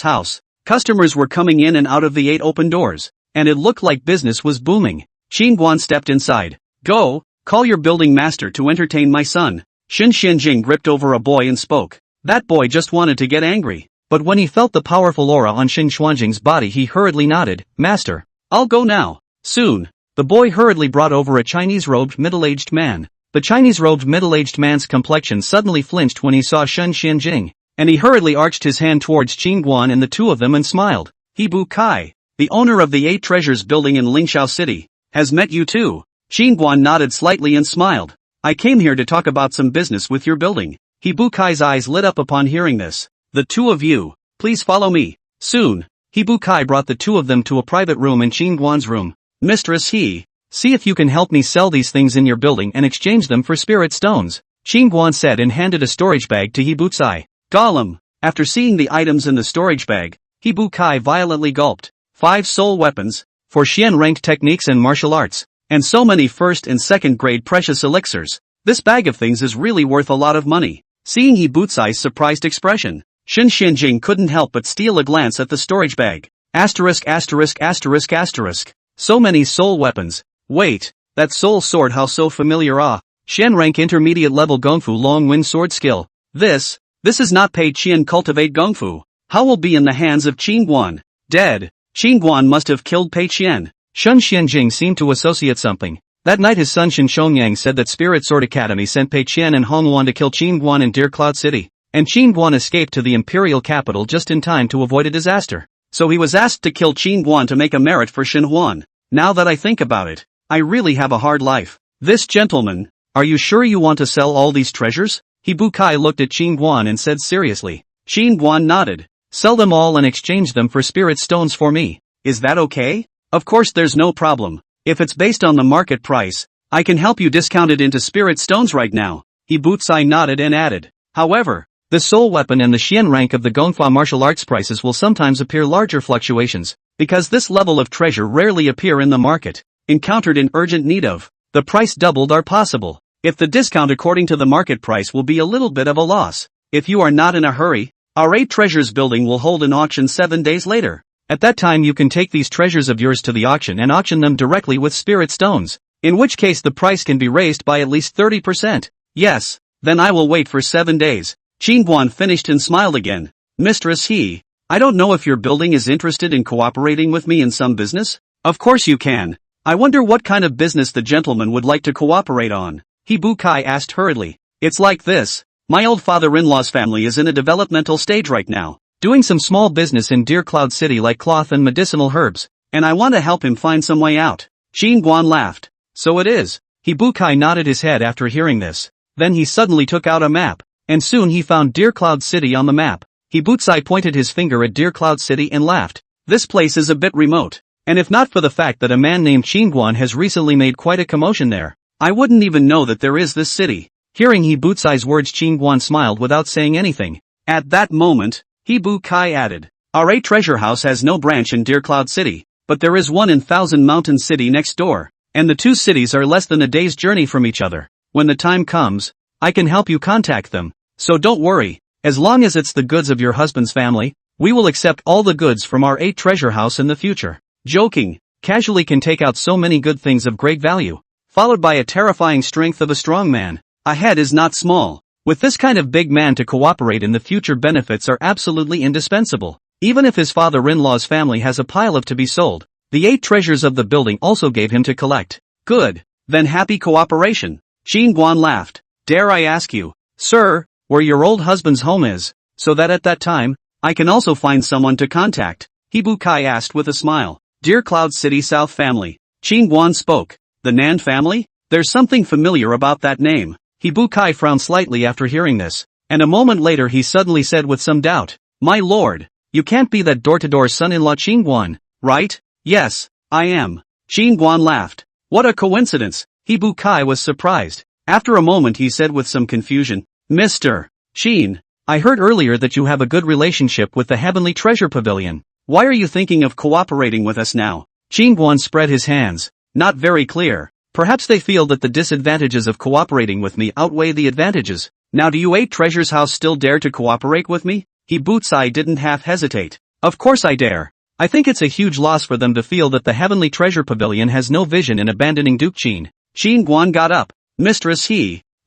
House. Customers were coming in and out of the 8 open doors, and it looked like business was booming. Qinguan stepped inside. Go, call your building master to entertain my son. Xin Xianjing gripped over a boy and spoke. That boy just wanted to get angry, but when he felt the powerful aura on Xin Xuanjing's body he hurriedly nodded. Master, I'll go now. Soon. The boy hurriedly brought over a Chinese-robed middle-aged man. The Chinese-robed middle-aged man's complexion suddenly flinched when he saw Xin Xianjing, and he hurriedly arched his hand towards Qinguan and the two of them and smiled. Hebu Kai, the owner of the 8 Treasures building in Lingxiao City, has met you too. Qinguan nodded slightly and smiled. I came here to talk about some business with your building. Hebu Kai's eyes lit up upon hearing this. The two of you, please follow me. Soon, Hebu Kai brought the two of them to a private room in Qinguan's room. Mistress He, see if you can help me sell these things in your building and exchange them for spirit stones. Qinguan said and handed a storage bag to Hebu Kai. Golem, after seeing the items in the storage bag, Hebu Kai violently gulped. 5 soul weapons, 4 Xian-ranked techniques and martial arts, and so many first and second grade precious elixirs. This bag of things is really worth a lot of money. Seeing Hebu Kai's surprised expression, Xin Xianjing couldn't help but steal a glance at the storage bag. Asterisk asterisk asterisk asterisk. So many soul weapons. Wait, that soul sword, how so familiar. Xian rank intermediate level Gongfu long wind sword skill. This is not Pei Qian cultivate Gongfu. How will be in the hands of Qinguan? Dead. Qinguan must have killed Pei Qian. Xin Xianjing seemed to associate something. That night his son Xin Shongyang said that Spirit Sword Academy sent Pei Qian and Hongwan to kill Qinguan in Deer Cloud City, and Qinguan escaped to the imperial capital just in time to avoid a disaster. So he was asked to kill Qinguan to make a merit for Xinhuan. Now that I think about it, I really have a hard life. This gentleman, are you sure you want to sell all these treasures? Hebu Kai looked at Qinguan and said seriously. Qinguan nodded. Sell them all and exchange them for spirit stones for me. Is that okay? Of course there's no problem. If it's based on the market price, I can help you discount it into spirit stones right now. Hebu Kai nodded and added. However, the soul weapon and the Xian rank of the Gongfa martial arts prices will sometimes appear larger fluctuations, because this level of treasure rarely appear in the market. Encountered in urgent need of, the price doubled are possible. If the discount according to the market price will be a little bit of a loss. If you are not in a hurry, our 8 Treasures building will hold an auction 7 days later. At that time you can take these treasures of yours to the auction and auction them directly with spirit stones, in which case the price can be raised by at least 30%. Yes, then I will wait for 7 days. Qinguan finished and smiled again. Mistress He, I don't know if your building is interested in cooperating with me in some business? Of course you can. I wonder what kind of business the gentleman would like to cooperate on. Hebu Kai asked hurriedly. It's like this. My old father-in-law's family is in a developmental stage right now, doing some small business in Deer Cloud City like cloth and medicinal herbs, and I want to help him find some way out. Qinguan laughed. So it is. Hebu Kai nodded his head after hearing this. Then he suddenly took out a map. And soon he found Deer Cloud City on the map. Hebu Kai pointed his finger at Deer Cloud City and laughed. This place is a bit remote, and if not for the fact that a man named Qinguan has recently made quite a commotion there, I wouldn't even know that there is this city. Hearing Hebu Kai's words, Qinguan smiled without saying anything. At that moment, Hebu Kai added, Our 8 Treasure House has no branch in Deer Cloud City, but there is one in Thousand Mountain City next door, and the 2 cities are less than a day's journey from each other. When the time comes, I can help you contact them. So don't worry, as long as it's the goods of your husband's family, we will accept all the goods from our 8 Treasure House in the future. Joking, casually can take out so many good things of great value, followed by a terrifying strength of a strong man. A head is not small. With this kind of big man to cooperate in the future, benefits are absolutely indispensable. Even if his father-in-law's family has a pile of to be sold, the 8 treasures of the building also gave him to collect. Good, then happy cooperation. Qinguan laughed. Dare I ask you, sir, where your old husband's home is, so that at that time, I can also find someone to contact? Hebu Kai asked with a smile. Deer Cloud City South family. Qinguan spoke. The Nan family? There's something familiar about that name. Hebu Kai frowned slightly after hearing this, and a moment later he suddenly said with some doubt, My lord, you can't be that door-to-door son-in-law Qinguan, right? Yes, I am. Qinguan laughed. What a coincidence. Hebu Kai was surprised. After a moment he said with some confusion, Mr. Qin, I heard earlier that you have a good relationship with the Heavenly Treasure Pavilion. Why are you thinking of cooperating with us now? Qingguan spread his hands. Not very clear. Perhaps they feel that the disadvantages of cooperating with me outweigh the advantages. Now do you 8 Treasures House still dare to cooperate with me? He Bootsai didn't half hesitate. Of course I dare. I think it's a huge loss for them to feel that the Heavenly Treasure Pavilion has no vision in abandoning Duke Qin. Qingguan got up. Mistress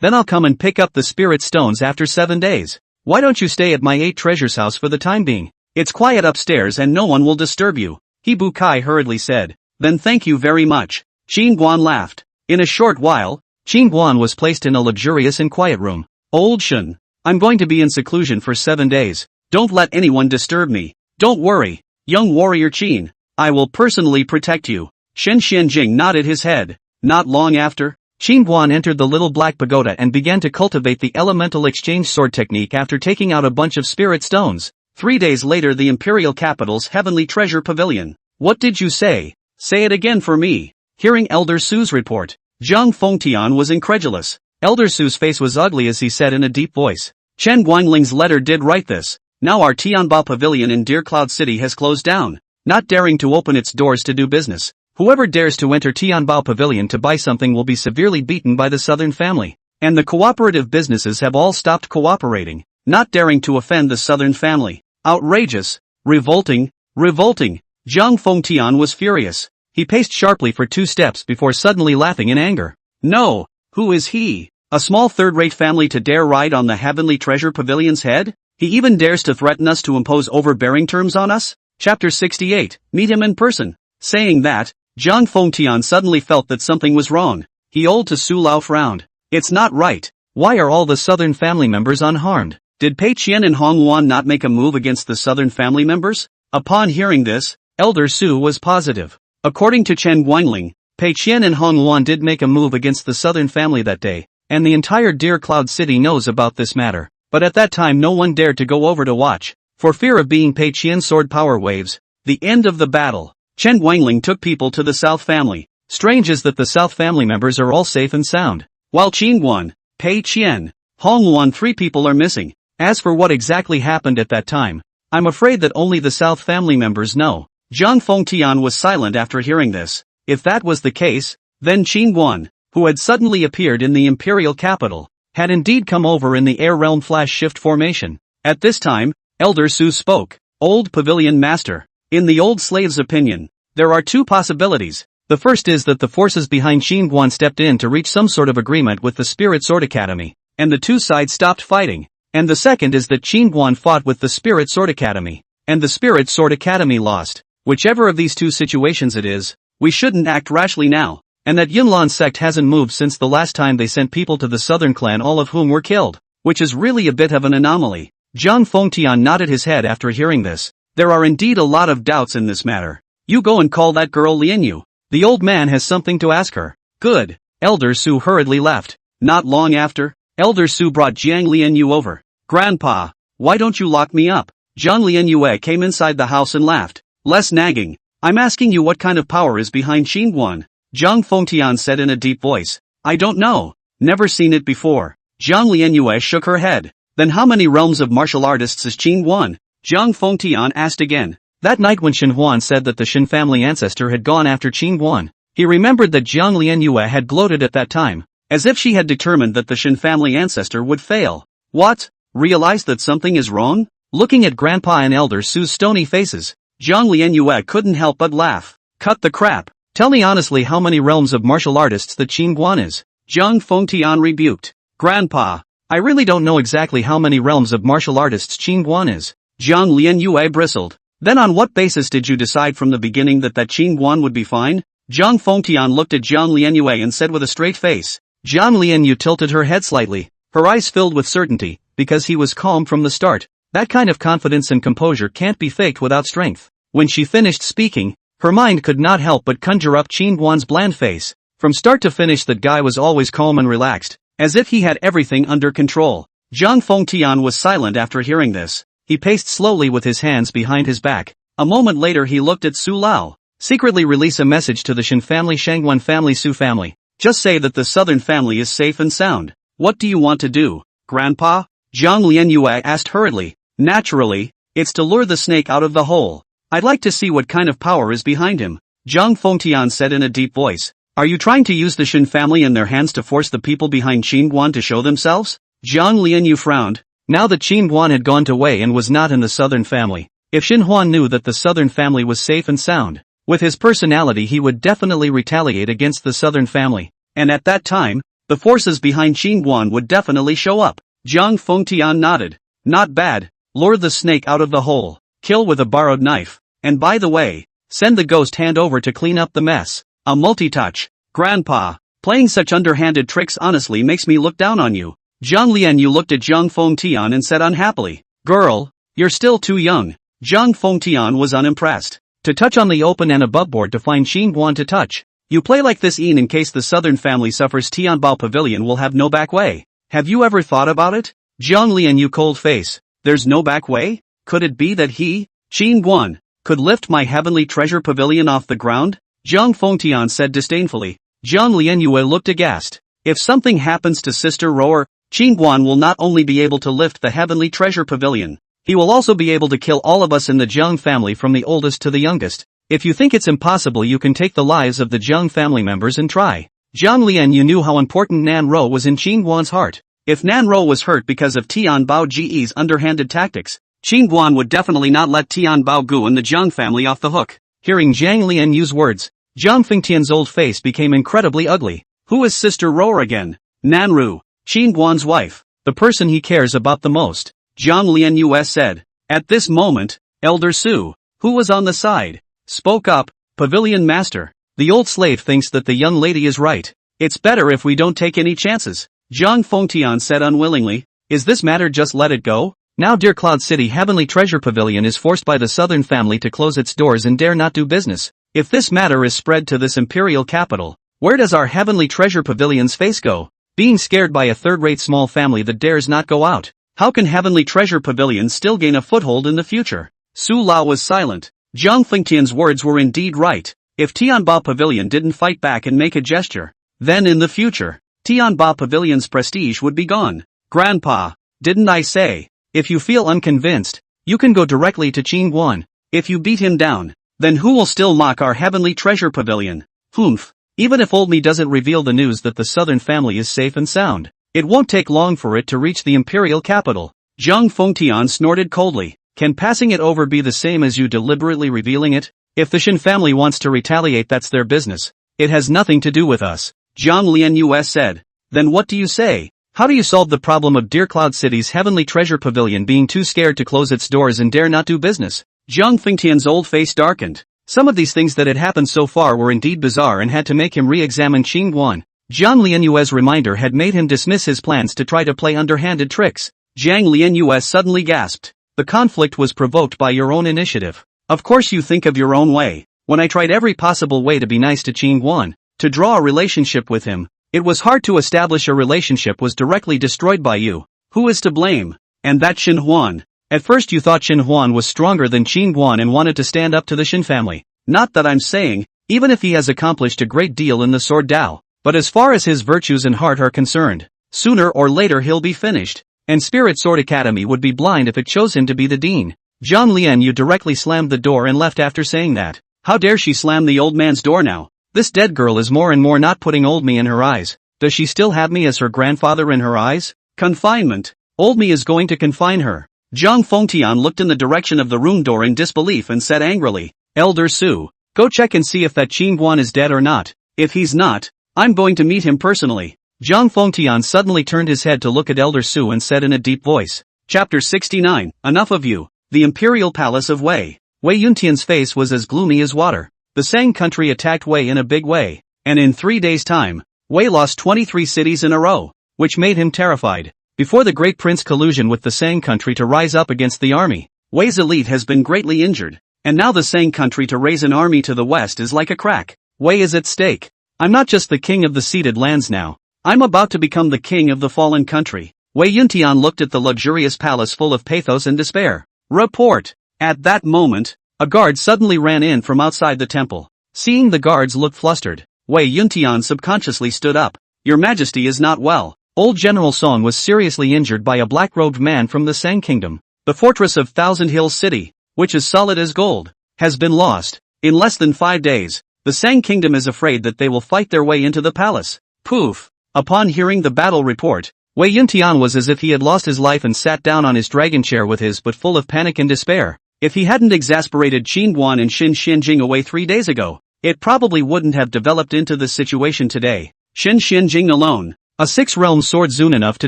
then I'll come and pick up the spirit stones after 7 days. Why don't you stay at my 8 Treasures House for the time being? It's quiet upstairs and no one will disturb you. He Kai hurriedly said. Then thank you very much. Qingguan laughed. In a short while, Qingguan was placed in a luxurious and quiet room. Old Shun, I'm going to be in seclusion for 7 days. Don't let anyone disturb me. Don't worry, young warrior Qin. I will personally protect you. Shen Xianjing nodded his head. Not long after, Qingguan entered the little black pagoda and began to cultivate the elemental exchange sword technique after taking out a bunch of spirit stones. 3 days later, the imperial capital's Heavenly Treasure Pavilion. What did you say? Say it again for me. Hearing Elder Su's report, Zhang Fengtian was incredulous. Elder Su's face was ugly as he said in a deep voice. Chen Guangling's letter did write this. Now our Tianba Pavilion in Deer Cloud City has closed down, not daring to open its doors to do business. Whoever dares to enter Tianbao Pavilion to buy something will be severely beaten by the Southern family. And the cooperative businesses have all stopped cooperating, not daring to offend the Southern family. Outrageous. Revolting. Revolting. Zhang Fengtian was furious. He paced sharply for 2 steps before suddenly laughing in anger. No, who is he? A small third-rate family to dare ride on the Heavenly Treasure Pavilion's head? He even dares to threaten us to impose overbearing terms on us? Chapter 68, Meet him in person. Saying that, Zhang Fengtian suddenly felt that something was wrong. He old to Su Lao frowned. It's not right. Why are all the Southern family members unharmed? Did Pei Qian and Hong Wan not make a move against the Southern family members? Upon hearing this, Elder Su was positive. According to Chen Guangling, Pei Qian and Hong Wan did make a move against the Southern family that day, and the entire Deer Cloud City knows about this matter. But at that time no one dared to go over to watch, for fear of being Pei Qian's sword power waves. The end of the battle. Chen Guangling took people to the South family. Strange is that the South family members are all safe and sound. While Qingguan, Pei Qian, Hong Wan 3 people are missing. As for what exactly happened at that time, I'm afraid that only the South family members know. Zhang Fengtian was silent after hearing this. If that was the case, then Qingguan, who had suddenly appeared in the imperial capital, had indeed come over in the air realm flash shift formation. At this time, Elder Su spoke. Old Pavilion Master. In the old slave's opinion, there are 2 possibilities. The first is that the forces behind Qingguan stepped in to reach some sort of agreement with the Spirit Sword Academy, and the 2 sides stopped fighting. And the second is that Qingguan fought with the Spirit Sword Academy, and the Spirit Sword Academy lost. Whichever of these 2 situations it is, we shouldn't act rashly now, and that Yunlan sect hasn't moved since the last time they sent people to the Southern clan, all of whom were killed, which is really a bit of an anomaly. Zhang Fengtian nodded his head after hearing this. There are indeed a lot of doubts in this matter. You go and call that girl Lianyu. The old man has something to ask her. Good. Elder Su hurriedly left. Not long after, Elder Su brought Jiang Lianyu over. Grandpa, why don't you lock me up? Jiang Lianyue came inside the house and laughed. Less nagging. I'm asking you what kind of power is behind Qingguan. Zhang Fengtian said in a deep voice. I don't know. Never seen it before. Jiang Lianyue shook her head. Then how many realms of martial artists is Qingguan? Zhang Fengtian asked again. That night when Shen Huan said that the Shen family ancestor had gone after Qingguan, he remembered that Jiang Lianyue had gloated at that time, as if she had determined that the Shen family ancestor would fail. What? Realized that something is wrong? Looking at Grandpa and Elder Su's stony faces, Jiang Lianyue couldn't help but laugh. Cut the crap. Tell me honestly how many realms of martial artists that Qingguan is. Zhang Fengtian rebuked. Grandpa, I really don't know exactly how many realms of martial artists Qingguan is. Jiang Lianyue bristled. Then on what basis did you decide from the beginning that Qingguan would be fine? Zhang Fengtian looked at Jiang Lianyue and said with a straight face. Jiang Lianyu tilted her head slightly, her eyes filled with certainty, because he was calm from the start. That kind of confidence and composure can't be faked without strength. When she finished speaking, her mind could not help but conjure up Qingguan's bland face. From start to finish that guy was always calm and relaxed, as if he had everything under control. Zhang Fengtian was silent after hearing this. He paced slowly with his hands behind his back. A moment later he looked at Su Lao. Secretly release a message to the Shen family, Shangguan family, Su family. Just say that the Southern family is safe and sound. What do you want to do, Grandpa? Zhang Lianyue asked hurriedly. Naturally, it's to lure the snake out of the hole. I'd like to see what kind of power is behind him, Zhang Fengtian said in a deep voice. Are you trying to use the Shin family and their hands to force the people behind Qin Guan to show themselves? Zhang Lianyu frowned. Now that Qin Guan had gone to Wei and was not in the southern family, if Shin Huan knew that the southern family was safe and sound, with his personality he would definitely retaliate against the southern family, and at that time, the forces behind Qin Guan would definitely show up. Zhang Fengtian nodded. Not bad. Lure the snake out of the hole, kill with a borrowed knife, and by the way, send the ghost hand over to clean up the mess. A multi-touch. Grandpa, playing such underhanded tricks honestly makes me look down on you. Zhang Lianyu looked at Zhang Fengtian and said unhappily. Girl, you're still too young. Zhang Fengtian was unimpressed. To touch on the open and above board to find Qin Guan to touch. You play like this in case the southern family suffers. Tianbao Pavilion will have no back way. Have you ever thought about it? Zhang Lianyu cold face. There's no back way? Could it be that he, Qin Guan, could lift my heavenly treasure pavilion off the ground? Zhang Fengtian said disdainfully. Zhang Lianyue looked aghast. If something happens to Sister Rower, Qin Guan will not only be able to lift the heavenly treasure pavilion, he will also be able to kill all of us in the Zhang family from the oldest to the youngest. If you think it's impossible, you can take the lives of the Zhang family members and try. Zhang Lianyu knew how important Nan Ro was in Qin Guan's heart. If Nan Ro was hurt because of Tian Bao Ge's underhanded tactics, Qin Guan would definitely not let Tian Bao Gu and the Zhang family off the hook. Hearing Zhang Lianyu's words, Zhang Fengtian's old face became incredibly ugly. Who is Sister Rower again? Nanru, Qin Guan's wife, the person he cares about the most, Zhang Lianyu said. At this moment, Elder Su, who was on the side, spoke up. Pavilion Master, the old slave thinks that the young lady is right. It's better if we don't take any chances, Zhang Fengtian said unwillingly. Is this matter just let it go? Now Dear Cloud City Heavenly Treasure Pavilion is forced by the southern family to close its doors and dare not do business. If this matter is spread to this imperial capital, where does our Heavenly Treasure Pavilion's face go? Being scared by a third-rate small family that dares not go out. How can Heavenly Treasure Pavilion still gain a foothold in the future? Su Lao was silent. Zhang Fengtian's words were indeed right. If Tianbao Pavilion didn't fight back and make a gesture, then in the future, Tianbao Pavilion's prestige would be gone. Grandpa, didn't I say, if you feel unconvinced, you can go directly to Qin Guan. If you beat him down, then who will still mock our Heavenly Treasure Pavilion? Humph. Even if Old Me doesn't reveal the news that the southern family is safe and sound, it won't take long for it to reach the imperial capital. Zhang Fengtian snorted coldly. Can passing it over be the same as you deliberately revealing it? If the Shin family wants to retaliate, that's their business. It has nothing to do with us, Zhang Lianyu said. Then what do you say? How do you solve the problem of Dear Cloud City's Heavenly Treasure Pavilion being too scared to close its doors and dare not do business? Zhang Fengtian's old face darkened. Some of these things that had happened so far were indeed bizarre and had to make him re-examine Qin Guan. Zhang Lianyu's reminder had made him dismiss his plans to try to play underhanded tricks. Zhang Lianyu suddenly gasped. The conflict was provoked by your own initiative. Of course you think of your own way. When I tried every possible way to be nice to Qin Guan, to draw a relationship with him, it was hard to establish a relationship was directly destroyed by you. Who is to blame? And that Shin Huan. At first you thought Shin Huan was stronger than Qin Guan and wanted to stand up to the Shin family. Not that I'm saying, even if he has accomplished a great deal in the Sword Dao, but as far as his virtues and heart are concerned, sooner or later he'll be finished, and Spirit Sword Academy would be blind if it chose him to be the dean. Zhang Lianyu directly slammed the door and left after saying that. How dare she slam the old man's door now? This dead girl is more and more not putting Old Me in her eyes. Does she still have me as her grandfather in her eyes? Confinement. Old Me is going to confine her. Zhang Fengtian looked in the direction of the room door in disbelief and said angrily, Elder Su, go check and see if that Qin Guan is dead or not. If he's not, I'm going to meet him personally. Zhang Fengtian suddenly turned his head to look at Elder Su and said in a deep voice. Chapter 69, Enough of you. The Imperial Palace of Wei. Wei Yuntian's face was as gloomy as water. The Sang country attacked Wei in a big way, and in 3 days' time, Wei lost 23 cities in a row, which made him terrified. Before the Great Prince collusion with the Sang country to rise up against the army, Wei's elite has been greatly injured, and now the Sang country to raise an army to the west is like a crack. Wei is at stake. I'm not just the king of the ceded lands now. I'm about to become the king of the fallen country. Wei Yuntian looked at the luxurious palace full of pathos and despair. Report. At that moment, a guard suddenly ran in from outside the temple. Seeing the guards look flustered, Wei Yuntian subconsciously stood up. Your Majesty is not well. Old General Song was seriously injured by a black-robed man from the Sang Kingdom. The fortress of Thousand Hills City, which is solid as gold, has been lost. In less than 5 days, the Sang Kingdom is afraid that they will fight their way into the palace. Poof! Upon hearing the battle report, Wei Yuntian was as if he had lost his life and sat down on his dragon chair with his but full of panic and despair. If he hadn't exasperated Qin Guan and Xin Xianjing away 3 days ago, it probably wouldn't have developed into this situation today. Xin Xianjing alone, a 6-realm sword zoon enough to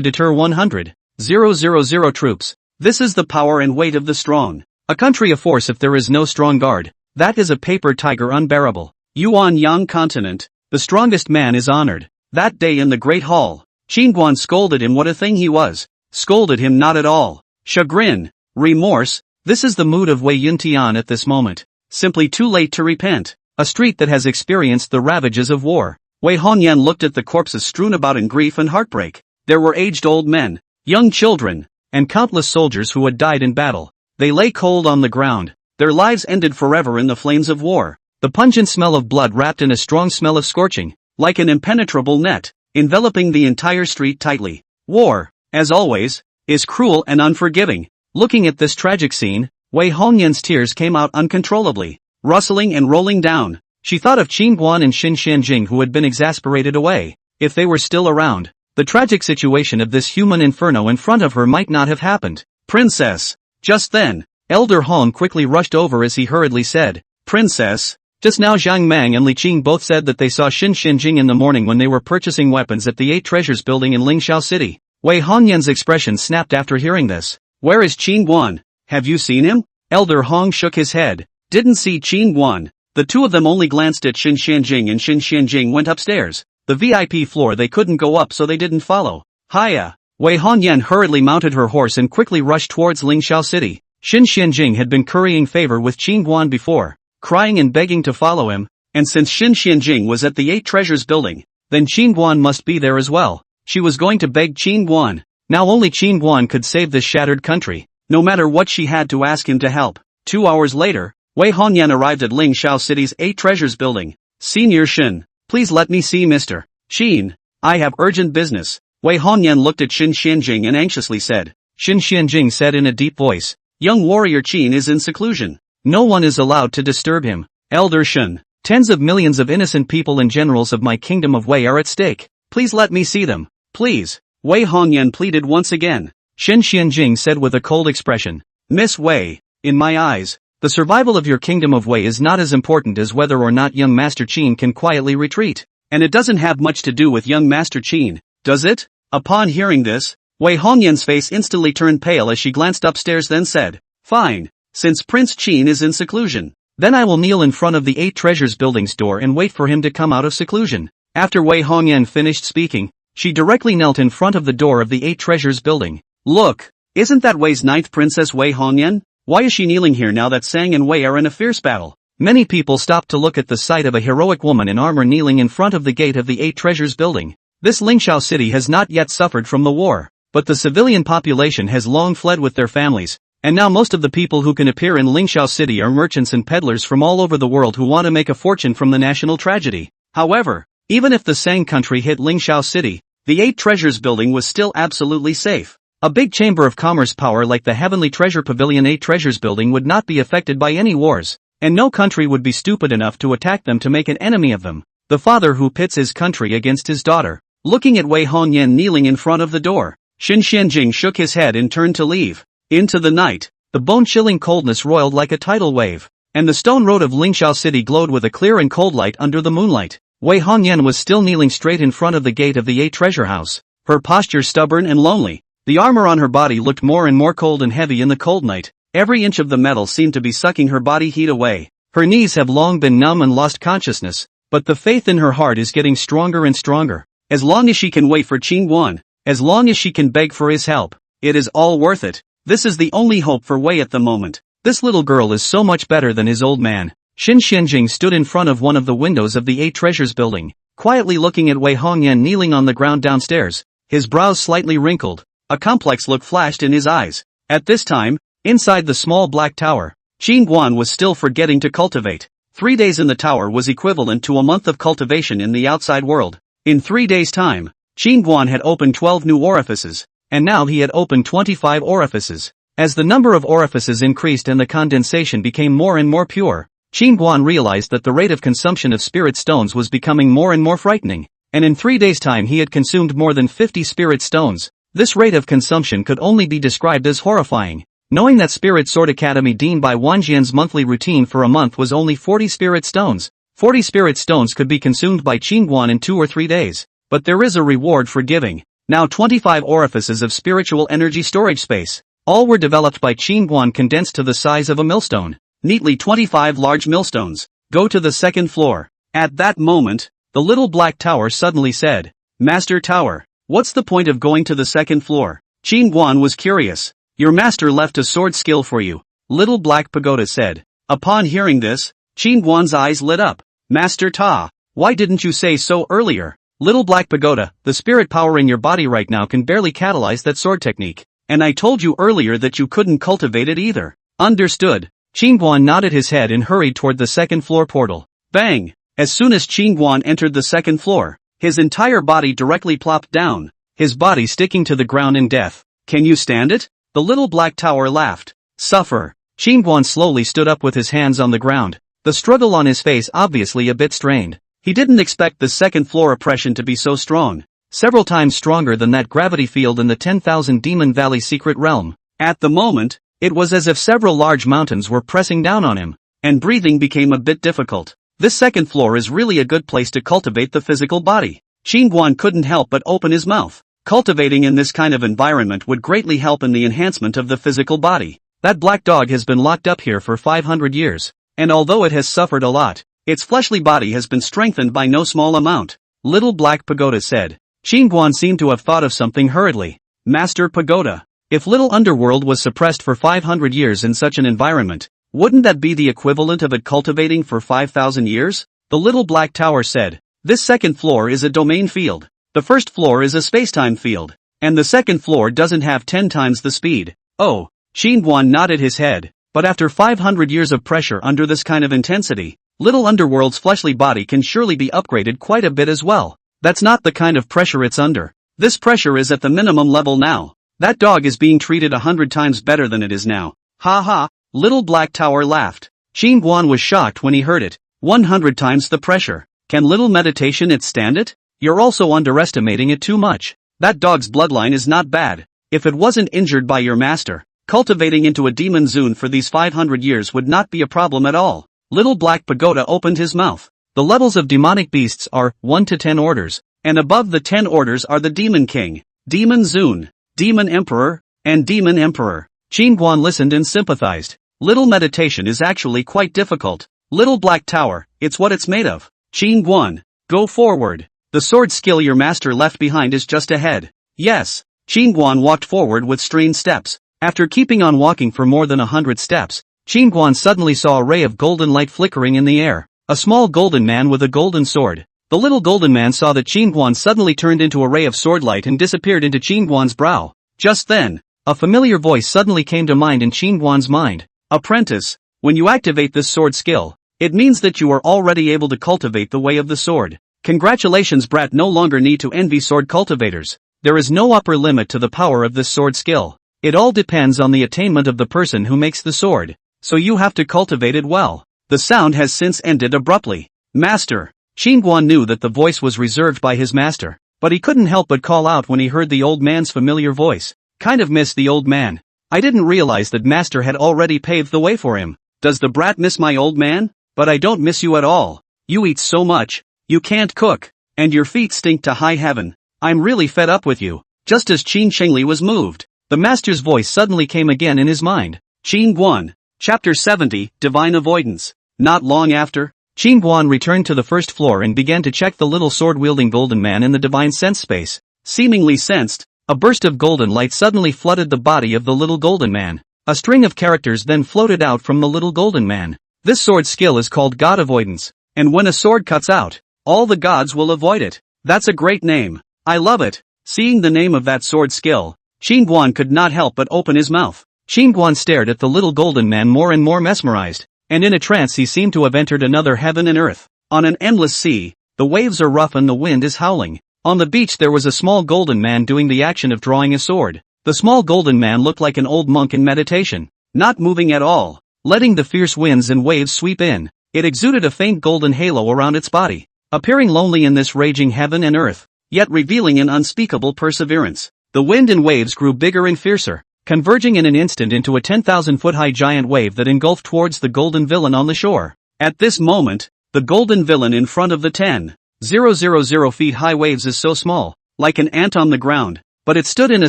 deter 100,000 troops. This is the power and weight of the strong. A country of force if there is no strong guard. That is a paper tiger unbearable. Yuan Yang continent, the strongest man is honored. That day in the Great Hall, Qin Guan scolded him what a thing he was. Scolded him not at all. Chagrin, remorse, this is the mood of Wei Yuntian at this moment. Simply too late to repent. A street that has experienced the ravages of war. Wei Hongyan looked at the corpses strewn about in grief and heartbreak. There were aged old men, young children, and countless soldiers who had died in battle. They lay cold on the ground, their lives ended forever in the flames of war. The pungent smell of blood wrapped in a strong smell of scorching, like an impenetrable net, enveloping the entire street tightly. War, as always, is cruel and unforgiving. Looking at this tragic scene, Wei Hongyan's tears came out uncontrollably, rustling and rolling down. She thought of Qin Guan and Xin Xianjing who had been exasperated away. If they were still around, the tragic situation of this human inferno in front of her might not have happened. Princess! Just then, Elder Hong quickly rushed over as he hurriedly said, Princess, just now Zhang Mang and Li Qing both said that they saw Xin Xianjing in the morning when they were purchasing weapons at the 8 Treasures building in Lingxiao City. Wei Hongyan's expression snapped after hearing this. Where is Qin Guan? Have you seen him? Elder Hong shook his head. Didn't see Qin Guan. The two of them only glanced at Xin Xianjing and Xin Xianjing went upstairs. The VIP floor they couldn't go up so they didn't follow. Hiya! Wei Hongyan hurriedly mounted her horse and quickly rushed towards Lingxiao City. Xin Xianjing had been currying favor with Qin Guan before, crying and begging to follow him, and since Xin Xianjing was at the 8 Treasures building, then Qin Guan must be there as well. She was going to beg Qin Guan. Now only Qin Guan could save this shattered country, no matter what she had to ask him to help. 2 hours later, Wei Hongyan arrived at Lingxiao City's 8 Treasures building. Senior Xin, please let me see Mr. Qin. I have urgent business. Wei Hongyan looked at Xin Xianjing and anxiously said. Xin Xianjing said in a deep voice. Young warrior Qin is in seclusion. No one is allowed to disturb him. Elder Xin, tens of millions of innocent people and generals of my kingdom of Wei are at stake. Please let me see them. Please. Wei Hongyan pleaded once again. Xin Xianjing said with a cold expression. Miss Wei, in my eyes, the survival of your kingdom of Wei is not as important as whether or not young Master Qin can quietly retreat. And it doesn't have much to do with young Master Qin, does it? Upon hearing this, Wei Hongyan's face instantly turned pale as she glanced upstairs then said, Fine, since Prince Qin is in seclusion, then I will kneel in front of the 8 Treasures building's door and wait for him to come out of seclusion. After Wei Hongyan finished speaking, she directly knelt in front of the door of the 8 Treasures building. Look, isn't that Wei's 9th princess Wei Hongyan? Why is she kneeling here now that Sang and Wei are in a fierce battle? Many people stopped to look at the sight of a heroic woman in armor kneeling in front of the gate of the 8 Treasures building. This Lingxiao city has not yet suffered from the war, but the civilian population has long fled with their families, and now most of the people who can appear in Lingxiao city are merchants and peddlers from all over the world who want to make a fortune from the national tragedy. However, even if the Sang country hit Lingxiao city, the 8 Treasures building was still absolutely safe. A big chamber of commerce power like the Heavenly Treasure Pavilion 8 Treasures building would not be affected by any wars. And no country would be stupid enough to attack them to make an enemy of them. The father who pits his country against his daughter. Looking at Wei Hongyan kneeling in front of the door, Xin Xianjing shook his head and turned to leave. Into the night, the bone-chilling coldness roiled like a tidal wave, and the stone road of Lingxiao city glowed with a clear and cold light under the moonlight. Wei Hongyan was still kneeling straight in front of the gate of the 8 Treasure House, her posture stubborn and lonely. The armor on her body looked more and more cold and heavy in the cold night. Every inch of the metal seemed to be sucking her body heat away. Her knees have long been numb and lost consciousness, but the faith in her heart is getting stronger and stronger. As long as she can wait for Qin Guan, as long as she can beg for his help, it is all worth it. This is the only hope for Wei at the moment. This little girl is so much better than his old man. Xin Xianjing stood in front of one of the windows of the 8 Treasures building, quietly looking at Wei Hongyan kneeling on the ground downstairs, his brows slightly wrinkled. A complex look flashed in his eyes. At this time, inside the small black tower, Qin Guan was still forgetting to cultivate. 3 days in the tower was equivalent to a month of cultivation in the outside world. In 3 days' time, Qin Guan had opened 12 new orifices, and now he had opened 25 orifices. As the number of orifices increased and the condensation became more and more pure, Qin Guan realized that the rate of consumption of spirit stones was becoming more and more frightening, and in 3 days' time he had consumed more than 50 spirit stones. This rate of consumption could only be described as horrifying. Knowing that Spirit Sword Academy Dean by Wanjian's monthly routine for a month was only 40 spirit stones, 40 spirit stones could be consumed by Qin Guan in 2 or 3 days. But there is a reward for giving. Now 25 orifices of spiritual energy storage space. All were developed by Qin Guan, condensed to the size of a millstone. Neatly 25 large millstones. Go to the second floor. At that moment, the little black tower suddenly said, Master Tower, what's the point of going to the second floor? Qin Guan was curious. Your master left a sword skill for you, Little Black Pagoda said. Upon hearing this, Qin Guan's eyes lit up. Master Ta, why didn't you say so earlier? Little Black Pagoda, the spirit power in your body right now can barely catalyze that sword technique. And I told you earlier that you couldn't cultivate it either. Understood. Qin Guan nodded his head and hurried toward the second floor portal. Bang! As soon as Qin Guan entered the second floor, his entire body directly plopped down, his body sticking to the ground in death. Can you stand it? The little black tower laughed. Suffer. Qin Guan slowly stood up with his hands on the ground, the struggle on his face obviously a bit strained. He didn't expect the second floor oppression to be so strong, several times stronger than that gravity field in the 10,000 Demon Valley secret realm. At the moment, it was as if several large mountains were pressing down on him, and breathing became a bit difficult. This second floor is really a good place to cultivate the physical body. Qin Guan couldn't help but open his mouth. Cultivating in this kind of environment would greatly help in the enhancement of the physical body. That black dog has been locked up here for 500 years, and although it has suffered a lot, its fleshly body has been strengthened by no small amount, Little Black Pagoda said. Qin Guan seemed to have thought of something hurriedly. Master Pagoda, if Little Underworld was suppressed for 500 years in such an environment, wouldn't that be the equivalent of it cultivating for 5,000 years? The Little Black Tower said. This second floor is a domain field. The first floor is a spacetime field, and the second floor doesn't have 10 times the speed. Oh, Qin Guan nodded his head, but after 500 years of pressure under this kind of intensity, Little Underworld's fleshly body can surely be upgraded quite a bit as well. That's not the kind of pressure it's under. This pressure is at the minimum level now. That dog is being treated 100 times better than it is now. Ha ha, Little Black Tower laughed. Qin Guan was shocked when he heard it. 100 times the pressure. Can little meditation it stand it? You're also underestimating it too much. That dog's bloodline is not bad. If it wasn't injured by your master, cultivating into a demon Zune for these 500 years would not be a problem at all. Little Black Pagoda opened his mouth. The levels of demonic beasts are 1 to 10 orders, and above the 10 orders are the Demon King, Demon Zune, Demon Emperor, and Demon Emperor. Qin Guan listened and sympathized. Little meditation is actually quite difficult. Little Black Tower, it's what it's made of. Qin Guan, go forward. The sword skill your master left behind is just ahead. Yes. Qin Guan walked forward with strained steps. After keeping on walking for more than 100 steps, Qin Guan suddenly saw a ray of golden light flickering in the air. A small golden man with a golden sword. The little golden man saw that Qin Guan suddenly turned into a ray of sword light and disappeared into Qin Guan's brow. Just then, a familiar voice suddenly came to mind in Qin Guan's mind. Apprentice, when you activate this sword skill, it means that you are already able to cultivate the way of the sword. Congratulations, brat, no longer need to envy sword cultivators. There is no upper limit to the power of this sword skill. It all depends on the attainment of the person who makes the sword, so you have to cultivate it well. The sound has since ended abruptly. Master. Qin Guan knew that the voice was reserved by his master, but he couldn't help but call out when he heard the old man's familiar voice. Kind of miss the old man. I didn't realize that master had already paved the way for him. Does the brat miss my old man? But I don't miss you at all. You eat so much. You can't cook, and your feet stink to high heaven. I'm really fed up with you. Just as Qin Shengli was moved, the master's voice suddenly came again in his mind. Qin Guan. Chapter 70, Divine Avoidance. Not long after, Qin Guan returned to the first floor and began to check the little sword-wielding golden man in the divine sense space. Seemingly sensed, a burst of golden light suddenly flooded the body of the little golden man. A string of characters then floated out from the little golden man. This sword skill is called God Avoidance, and when a sword cuts out, all the gods will avoid it. That's a great name. I love it. Seeing the name of that sword skill, Qin Guan could not help but open his mouth. Qin Guan stared at the little golden man more and more mesmerized, and in a trance he seemed to have entered another heaven and earth. On an endless sea, the waves are rough and the wind is howling. On the beach there was a small golden man doing the action of drawing a sword. The small golden man looked like an old monk in meditation, not moving at all, letting the fierce winds and waves sweep in. It exuded a faint golden halo around its body, appearing lonely in this raging heaven and earth, yet revealing an unspeakable perseverance. The wind and waves grew bigger and fiercer, converging in an instant into a 10,000-foot-high giant wave that engulfed towards the golden villain on the shore. At this moment, the golden villain in front of the 10,000 feet high waves is so small, like an ant on the ground, but it stood in a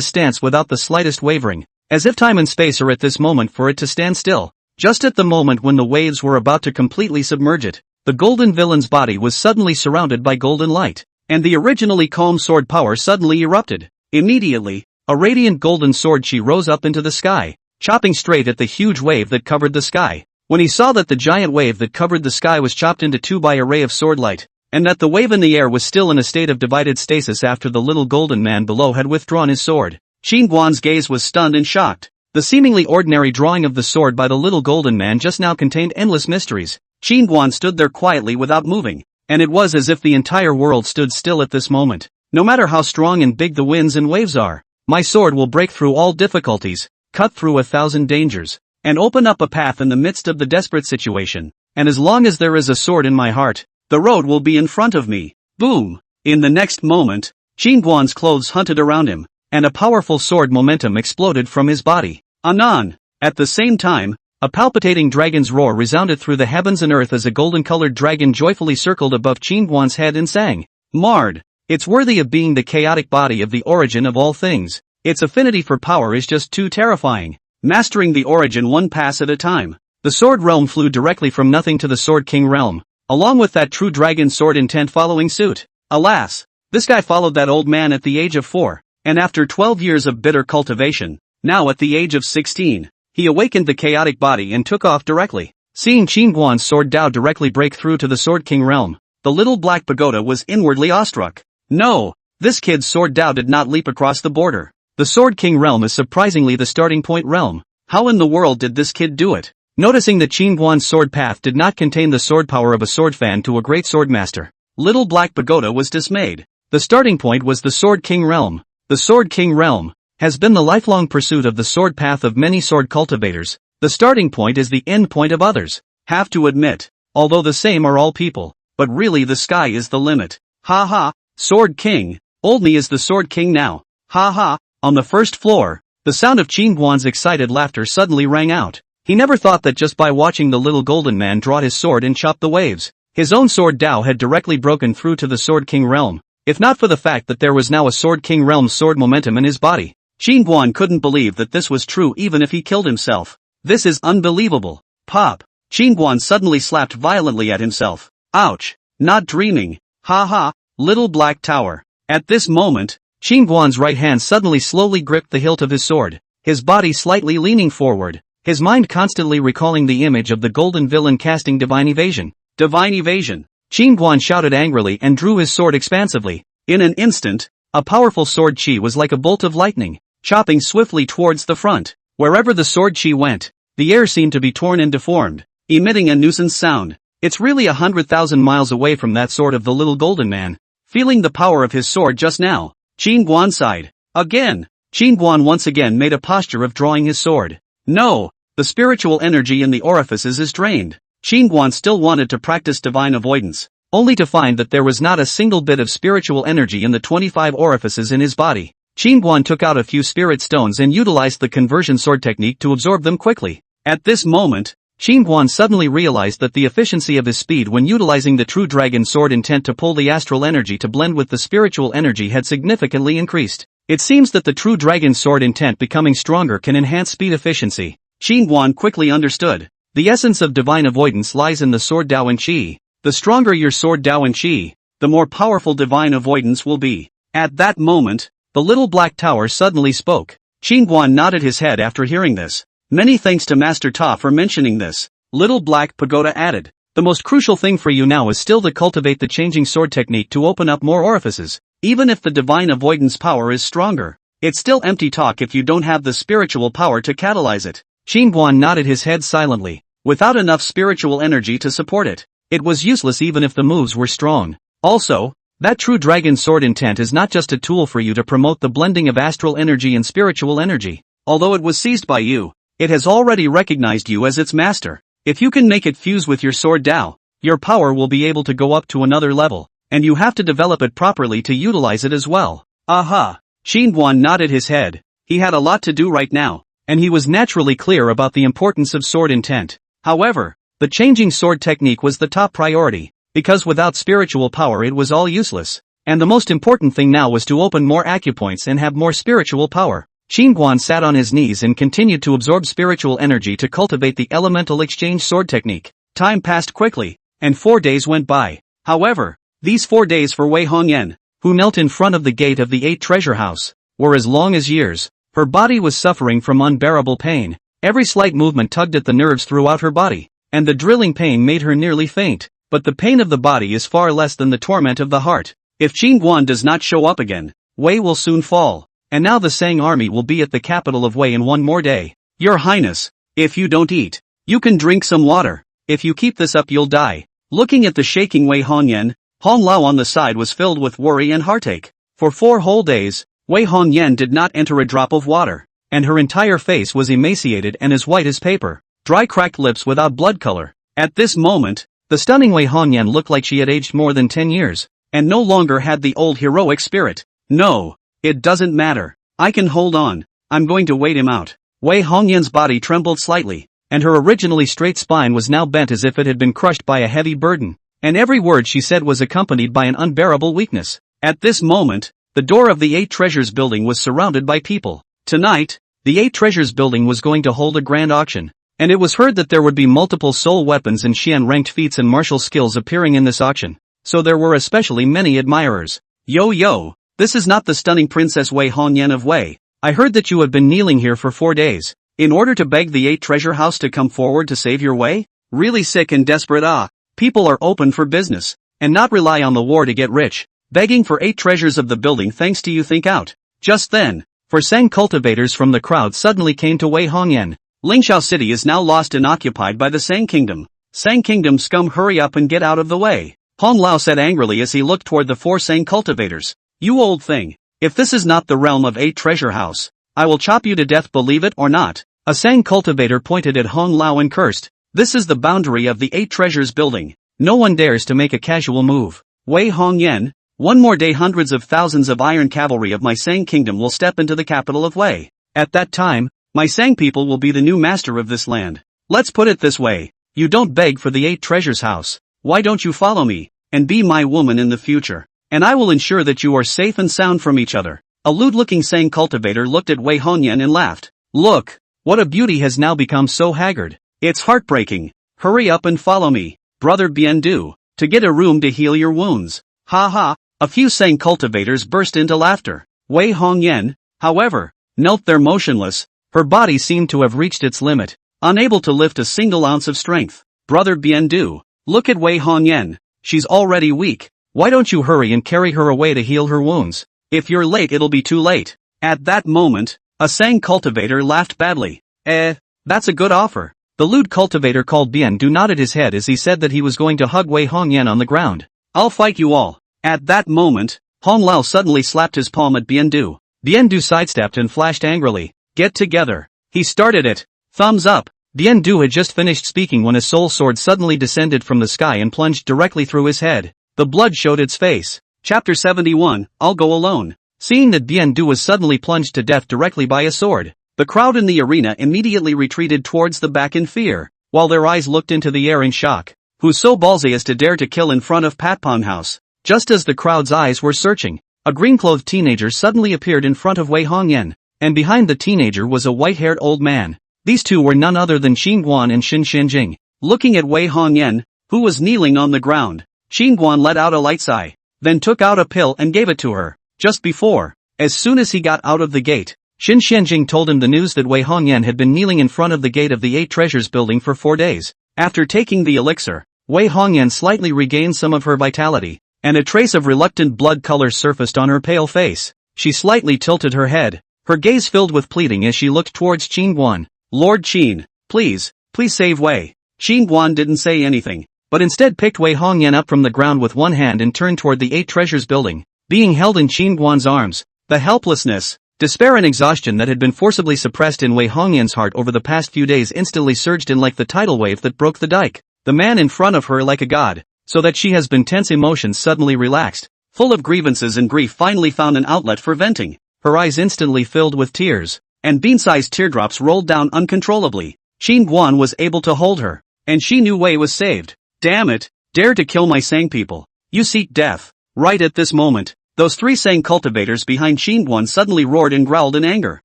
stance without the slightest wavering, as if time and space are at this moment for it to stand still. Just at the moment when the waves were about to completely submerge it, the golden villain's body was suddenly surrounded by golden light, and the originally calm sword power suddenly erupted. Immediately, a radiant golden sword chi rose up into the sky, chopping straight at the huge wave that covered the sky. When he saw that the giant wave that covered the sky was chopped into two by a ray of sword light, and that the wave in the air was still in a state of divided stasis after the little golden man below had withdrawn his sword, Qin Guan's gaze was stunned and shocked. The seemingly ordinary drawing of the sword by the little golden man just now contained endless mysteries. Qin Guan stood there quietly without moving, and it was as if the entire world stood still at this moment. No matter how strong and big the winds and waves are, my sword will break through all difficulties, cut through 1,000 dangers, and open up a path in the midst of the desperate situation. And as long as there is a sword in my heart, the road will be in front of me. Boom! In the next moment, Qin Guan's clothes hunted around him, and a powerful sword momentum exploded from his body. Anon! At the same time, a palpitating dragon's roar resounded through the heavens and earth as a golden-colored dragon joyfully circled above Qin Guan's head and sang, "Mard! It's worthy of being the chaotic body of the origin of all things. Its affinity for power is just too terrifying. Mastering the origin one pass at a time." The sword realm flew directly from nothing to the Sword King realm, along with that true dragon sword intent following suit. Alas, this guy followed that old man at the age of 4, and after 12 years of bitter cultivation, now at the age of 16, he awakened the chaotic body and took off directly. Seeing Qin Guan's sword Dao directly break through to the Sword King realm, the little black pagoda was inwardly awestruck. No, this kid's sword Dao did not leap across the border. The Sword King realm is surprisingly the starting point realm. How in the world did this kid do it? Noticing that Qin Guan's sword path did not contain the sword power of a sword fan to a great sword master, little black pagoda was dismayed. The starting point was the Sword King realm. The Sword King realm has been the lifelong pursuit of the sword path of many sword cultivators. The starting point is the end point of others. Have to admit, although the same are all people, but really the sky is the limit. Ha ha, Sword King, old me is the Sword King now. Ha ha. On the first floor, the sound of Qin Guan's excited laughter suddenly rang out. He never thought that just by watching the little golden man draw his sword and chop the waves, his own sword Dao had directly broken through to the Sword King realm. If not for the fact that there was now a Sword King realm sword momentum in his body, Qin Guan couldn't believe that this was true even if he killed himself. This is unbelievable. Pop! Qin Guan suddenly slapped violently at himself. Ouch! Not dreaming. Ha ha, little black tower. At this moment, Qin Guan's right hand suddenly slowly gripped the hilt of his sword, his body slightly leaning forward, his mind constantly recalling the image of the golden villain casting divine evasion. Divine evasion! Qin Guan shouted angrily and drew his sword expansively. In an instant, a powerful sword chi was like a bolt of lightning, chopping swiftly towards the front. Wherever the sword chi went, the air seemed to be torn and deformed, emitting a nuisance sound. It's really 100,000 miles away from that sword of the little golden man. Feeling the power of his sword just now, Qin Guan sighed. Again, Qin Guan once again made a posture of drawing his sword. No, the spiritual energy in the orifices is drained. Qin Guan still wanted to practice divine avoidance, only to find that there was not a single bit of spiritual energy in the 25 orifices in his body. Qin Guan took out a few spirit stones and utilized the conversion sword technique to absorb them quickly. At this moment, Qin Guan suddenly realized that the efficiency of his speed when utilizing the true dragon sword intent to pull the astral energy to blend with the spiritual energy had significantly increased. It seems that the true dragon sword intent becoming stronger can enhance speed efficiency. Qin Guan quickly understood. The essence of divine avoidance lies in the sword Dao and Qi. The stronger your sword Dao and Qi, the more powerful divine avoidance will be. At that moment, the little black tower suddenly spoke. Qin Guan nodded his head after hearing this. Many thanks to Master Ta for mentioning this. Little black pagoda added. The most crucial thing for you now is still to cultivate the changing sword technique to open up more orifices. Even if the divine avoidance power is stronger, it's still empty talk if you don't have the spiritual power to catalyze it. Qin Guan nodded his head silently. Without enough spiritual energy to support it, it was useless even if the moves were strong. Also, That true dragon sword intent is not just a tool for you to promote the blending of astral energy and spiritual energy. Although it was seized by you, it has already recognized you as its master. If you can make it fuse with your sword Dao, your power will be able to go up to another level, and you have to develop it properly to utilize it as well. Aha! Xinguan nodded his head. He had a lot to do right now, and he was naturally clear about the importance of sword intent. However, the changing sword technique was the top priority, because without spiritual power it was all useless, and the most important thing now was to open more acupoints and have more spiritual power. Xinguan sat on his knees and continued to absorb spiritual energy to cultivate the elemental exchange sword technique. Time passed quickly, and 4 days went by. However, these 4 days for Wei Hongyan, who knelt in front of the gate of the 8 treasure house, were as long as years. Her body was suffering from unbearable pain. Every slight movement tugged at the nerves throughout her body, and the drilling pain made her nearly faint. But the pain of the body is far less than the torment of the heart. If Xinguan does not show up again, Wei will soon fall, and now the Sang army will be at the capital of Wei in 1 more day. Your Highness, if you don't eat, you can drink some water. If you keep this up you'll die. Looking at the shaking Wei Hongyan, Hong Lao on the side was filled with worry and heartache. For 4 whole days, Wei Hongyan did not enter a drop of water, and her entire face was emaciated and as white as paper, dry cracked lips without blood color. At this moment, the stunning Wei Hongyan looked like she had aged more than 10 years, and no longer had the old heroic spirit. No, it doesn't matter. I can hold on. I'm going to wait him out. Wei Hongyan's body trembled slightly, and her originally straight spine was now bent as if it had been crushed by a heavy burden, and every word she said was accompanied by an unbearable weakness. At this moment, the door of the 8 Treasures building was surrounded by people. Tonight, the 8 Treasures building was going to hold a grand auction, and it was heard that there would be multiple soul weapons and Xian-ranked feats and martial skills appearing in this auction, so there were especially many admirers. Yo, this is not the stunning Princess Wei Hongyan of Wei. I heard that you have been kneeling here for 4 days, in order to beg the 8 Treasure House to come forward to save your Wei? Really sick and desperate. People are open for business, and not rely on the war to get rich. Begging for 8 treasures of the building thanks to you think out. Just then, for Sang cultivators from the crowd suddenly came to Wei Hongyan. Lingxiao City is now lost and occupied by the Sang Kingdom. Sang Kingdom scum, hurry up and get out of the way. Hong Lao said angrily as he looked toward the 4 Sang cultivators. You old thing. If this is not the realm of 8 Treasure House, I will chop you to death, believe it or not. A Sang cultivator pointed at Hong Lao and cursed. This is the boundary of the 8 Treasures building. No one dares to make a casual move. Wei Hongyan, 1 more day hundreds of thousands of iron cavalry of my Sang Kingdom will step into the capital of Wei. At that time, my Sang people will be the new master of this land. Let's put it this way. You don't beg for the 8 Treasures house. Why don't you follow me, and be my woman in the future? And I will ensure that you are safe and sound from each other. A lewd-looking Sang cultivator looked at Wei Hongyan and laughed. Look, what a beauty has now become so haggard. It's heartbreaking. Hurry up and follow me, brother Biendu, to get a room to heal your wounds. Ha ha. A few Sang cultivators burst into laughter. Wei Hongyan, however, knelt there motionless. Her body seemed to have reached its limit, unable to lift a single ounce of strength. Brother Biendu, look at Wei Hongyan. She's already weak. Why don't you hurry and carry her away to heal her wounds? If you're late it'll be too late. At that moment, a Sang cultivator laughed badly. That's a good offer. The lewd cultivator called Biendu nodded his head as he said that he was going to hug Wei Hongyan on the ground. I'll fight you all. At that moment, Hong Lao suddenly slapped his palm at Biendu. Biendu sidestepped and flashed angrily. Get together. He started it. Thumbs up. Biendu had just finished speaking when a soul sword suddenly descended from the sky and plunged directly through his head. The blood showed its face. Chapter 71, I'll go alone. Seeing that Biendu was suddenly plunged to death directly by a sword, the crowd in the arena immediately retreated towards the back in fear, while their eyes looked into the air in shock. Who's so ballsy as to dare to kill in front of Patpong House? Just as the crowd's eyes were searching, a green-clothed teenager suddenly appeared in front of Wei Hongyan, and behind the teenager was a white-haired old man. These two were none other than Xinguan and Xin Xianjing. Looking at Wei Hongyan, who was kneeling on the ground, Xinguan let out a light sigh, then took out a pill and gave it to her. Just before, as soon as he got out of the gate, Xin Xianjing told him the news that Wei Hongyan had been kneeling in front of the gate of the 8 Treasures building for 4 days. After taking the elixir, Wei Hongyan slightly regained some of her vitality, and a trace of reluctant blood color surfaced on her pale face. She slightly tilted her head, her gaze filled with pleading as she looked towards Xinguan. Lord Qin, please save Wei. Xinguan didn't say anything. but instead picked Wei Hongyan up from the ground with one hand and turned toward the 8 treasures building, being held in Qin Guan's arms. The helplessness, despair and exhaustion that had been forcibly suppressed in Wei Hongyan's heart over the past few days instantly surged in like the tidal wave that broke the dike. The man in front of her like a god, so that she has been tense emotions suddenly relaxed, full of grievances and grief finally found an outlet for venting. Her eyes instantly filled with tears, and bean-sized teardrops rolled down uncontrollably. Qin Guan was able to hold her, and she knew Wei was saved. Damn it, dare to kill my Sang people. You seek death. Right at this moment, those 3 Sang cultivators behind Qin Guan suddenly roared and growled in anger.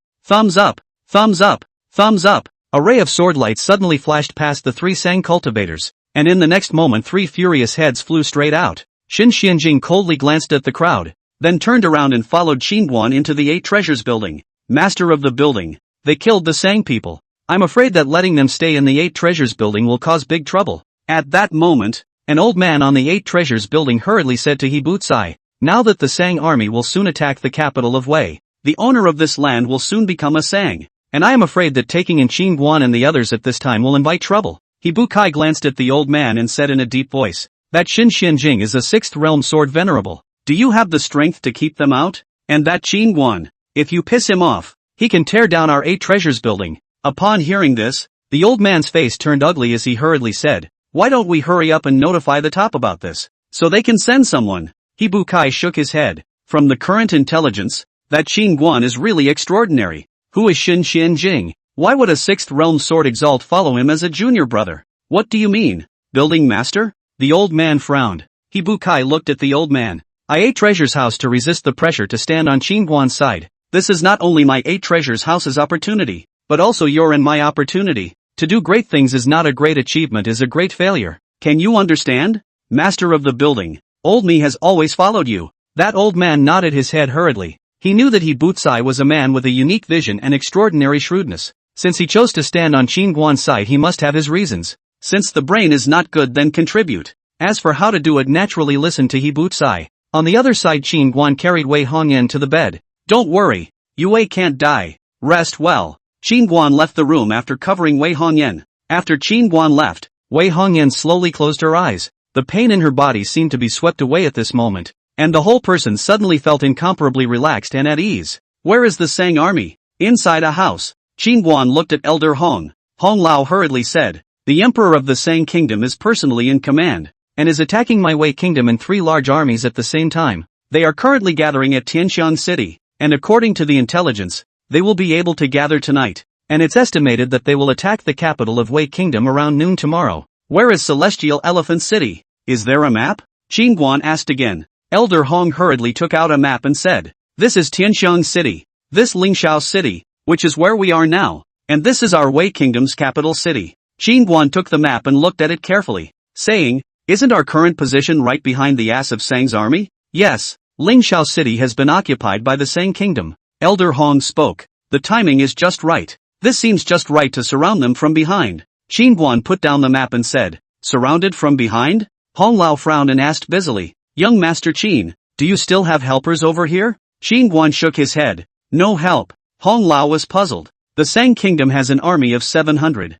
Thumbs up, thumbs up, thumbs up. A ray of sword light suddenly flashed past the 3 Sang cultivators, and in the next moment 3 furious heads flew straight out. Xin Xianjing coldly glanced at the crowd, then turned around and followed Qin Guan into the 8 treasures building. Master of the building, they killed the Sang people. I'm afraid that letting them stay in the 8 treasures building will cause big trouble. At that moment, an old man on the 8 treasures building hurriedly said to He Bucai, now that the Sang army will soon attack the capital of Wei, the owner of this land will soon become a Sang, and I am afraid that taking in Qin Guan and the others at this time will invite trouble. He Bucai glanced at the old man and said in a deep voice, that Xin Xianjing is a 6th realm sword venerable. Do you have the strength to keep them out? And that Qin Guan, if you piss him off, he can tear down our 8 treasures building. Upon hearing this, the old man's face turned ugly as he hurriedly said, why don't we hurry up and notify the top about this, so they can send someone? He Bucai shook his head. From the current intelligence, that Qin Guan is really extraordinary. Who is Xin Xianjing? Why would a 6th realm sword exalt follow him as a junior brother? What do you mean, building master? The old man frowned. He Bucai looked at the old man. I 8 treasures house to resist the pressure to stand on Qin Guan's side. This is not only my 8 treasures house's opportunity, but also your and my opportunity. To do great things is not a great achievement, is a great failure. Can you understand? Master of the building, old me has always followed you. That old man nodded his head hurriedly. He knew that He Bucai was a man with a unique vision and extraordinary shrewdness. Since he chose to stand on Qin Guan's side, he must have his reasons. Since the brain is not good, then contribute. As for how to do it, naturally listen to He Bucai. On the other side, Qin Guan carried Wei Hongyan to the bed. Don't worry, Wei can't die. Rest well. Qin Guan left the room after covering Wei Hongyan. After Qin Guan left, Wei Hongyan slowly closed her eyes. The pain in her body seemed to be swept away at this moment, and the whole person suddenly felt incomparably relaxed and at ease. Where is the Sang army? Inside a house. Qin Guan looked at Elder Hong. Hong Lao hurriedly said, the Emperor of the Sang kingdom is personally in command, and is attacking my Wei kingdom in 3 large armies at the same time. They are currently gathering at Tianxiang City, and according to the intelligence, they will be able to gather tonight, and it's estimated that they will attack the capital of Wei kingdom around noon tomorrow. Where is Celestial Elephant City? Is there a map? Qin Guan asked again. Elder Hong hurriedly took out a map and said, this is Tianxiang City, this Lingxiao City, which is where we are now, and this is our Wei kingdom's capital city. Qin Guan took the map and looked at it carefully, saying, isn't our current position right behind the ass of Sang's army? Yes, Lingxiao City has been occupied by the Sang kingdom. Elder Hong spoke. The timing is just right. This seems just right to surround them from behind. Qin Guan put down the map and said, surrounded from behind? Hong Lao frowned and asked busily, young Master Qin, do you still have helpers over here? Qin Guan shook his head. No help. Hong Lao was puzzled. The Sang kingdom has an army of 700.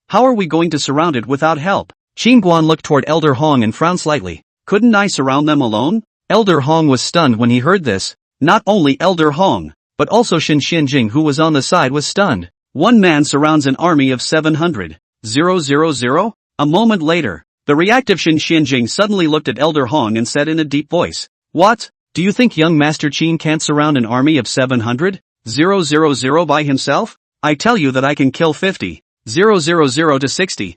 How are we going to surround it without help? Qin Guan looked toward Elder Hong and frowned slightly. Couldn't I surround them alone? Elder Hong was stunned when he heard this. Not only Elder Hong, but also Xin Xianjing, who was on the side, was stunned. One man surrounds an army of 700. A moment later, the reactive Xin Xianjing suddenly looked at Elder Hong and said in a deep voice, what? Do you think young Master Qin can't surround an army of 700? By himself? I tell you that I can kill 50. To 60.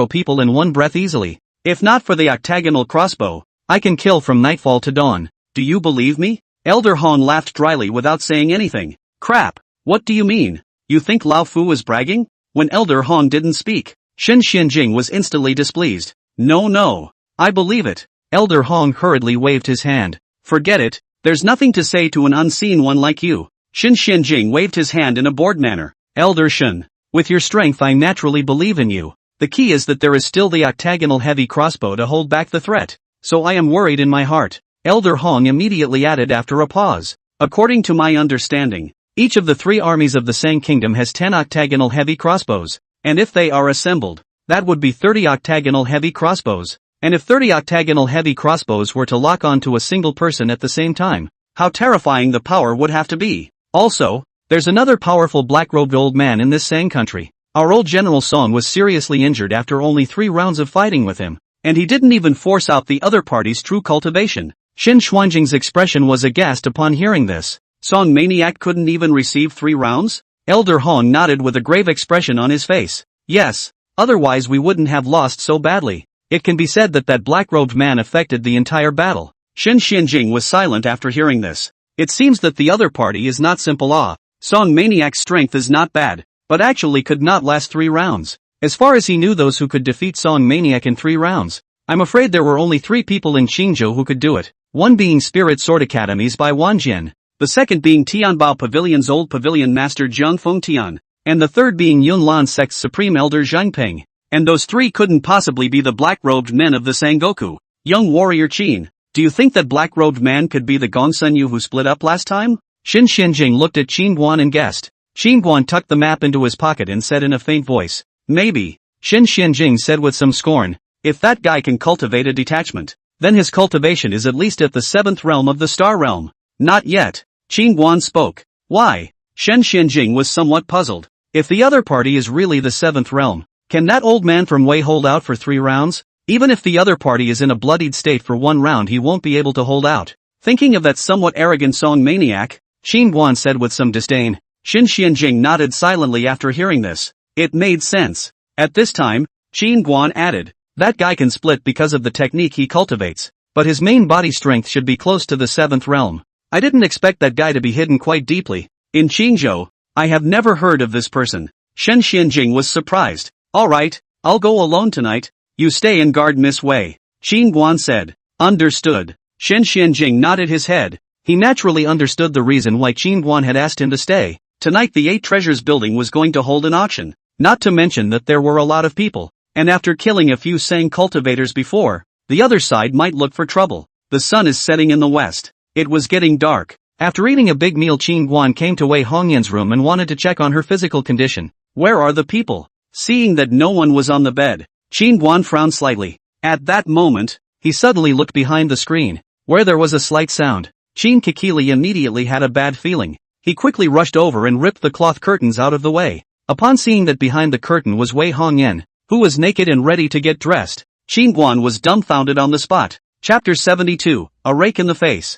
People in one breath easily. If not for the octagonal crossbow, I can kill from nightfall to dawn. Do you believe me? Elder Hong laughed dryly without saying anything. Crap. What do you mean? You think Lao Fu was bragging? When Elder Hong didn't speak, Xin Xianjing was instantly displeased. No. I believe it. Elder Hong hurriedly waved his hand. Forget it. There's nothing to say to an unseen one like you. Xin Xianjing waved his hand in a bored manner. Elder Xin, with your strength I naturally believe in you. The key is that there is still the octagonal heavy crossbow to hold back the threat. So I am worried in my heart. Elder Hong immediately added after a pause. According to my understanding, each of the 3 armies of the Sang kingdom has 10 octagonal heavy crossbows, and if they are assembled, That would be 30 octagonal heavy crossbows. And if 30 octagonal heavy crossbows were to lock onto a single person at the same time, how terrifying the power would have to be. Also, there's another powerful black-robed old man in this Sang country. Our old General Song was seriously injured after only 3 rounds of fighting with him, and he didn't even force out the other party's true cultivation. Shin Xuanjing's expression was aghast upon hearing this. Song Maniac couldn't even receive 3 rounds? Elder Hong nodded with a grave expression on his face. Yes, otherwise we wouldn't have lost so badly. It can be said that black-robed man affected the entire battle. Shin Xianjing was silent after hearing this. It seems that the other party is not simple. Song Maniac's strength is not bad, but actually could not last 3 rounds. As far as he knew those who could defeat Song Maniac in 3 rounds. I'm afraid there were only 3 people in Qingzhou who could do it. One being Spirit Sword Academies by Wan Jian. The second being Tianbao Pavilion's old pavilion master Zhang Fengtian. And the third being Yunlan Sect's supreme elder Zhang Peng. And those 3 couldn't possibly be the black-robed men of the Sangoku. Young warrior Qin, do you think that black-robed man could be the Gongsun who split up last time? Shin Xianjing looked at Qin Guan and guessed. Qin Guan tucked the map into his pocket and said in a faint voice, maybe. Shin Xianjing said with some scorn, if that guy can cultivate a detachment, then his cultivation is at least at the 7th realm of the Star Realm. Not yet. Qin Guan spoke. Why? Shen Xianjing was somewhat puzzled. If the other party is really the 7th realm, can that old man from Wei hold out for 3 rounds? Even if the other party is in a bloodied state for 1 round, he won't be able to hold out. Thinking of that somewhat arrogant Song Maniac, Qin Guan said with some disdain. Shin Xianjing nodded silently after hearing this. It made sense. At this time, Qin Guan added, that guy can split because of the technique he cultivates, but his main body strength should be close to the 7th realm. I didn't expect that guy to be hidden quite deeply. In Qingzhou, I have never heard of this person. Shen Xianjing was surprised. Alright, I'll go alone tonight. You stay and guard Miss Wei. Qin Guan said. Understood. Shen Xianjing nodded his head. He naturally understood the reason why Qin Guan had asked him to stay. Tonight the 8 Treasures building was going to hold an auction. Not to mention that there were a lot of people. And after killing a few Sang cultivators before, the other side might look for trouble. The sun is setting in the west. It was getting dark. After eating a big meal, Qin Guan came to Wei Hongyan's room and wanted to check on her physical condition. Where are the people? Seeing that no one was on the bed, Qin Guan frowned slightly. At that moment, he suddenly looked behind the screen, where there was a slight sound. Qin Kikili immediately had a bad feeling. He quickly rushed over and ripped the cloth curtains out of the way. Upon seeing that behind the curtain was Wei Hongyan, who was naked and ready to get dressed, Qin Guan was dumbfounded on the spot. Chapter 72, A Rake in the Face.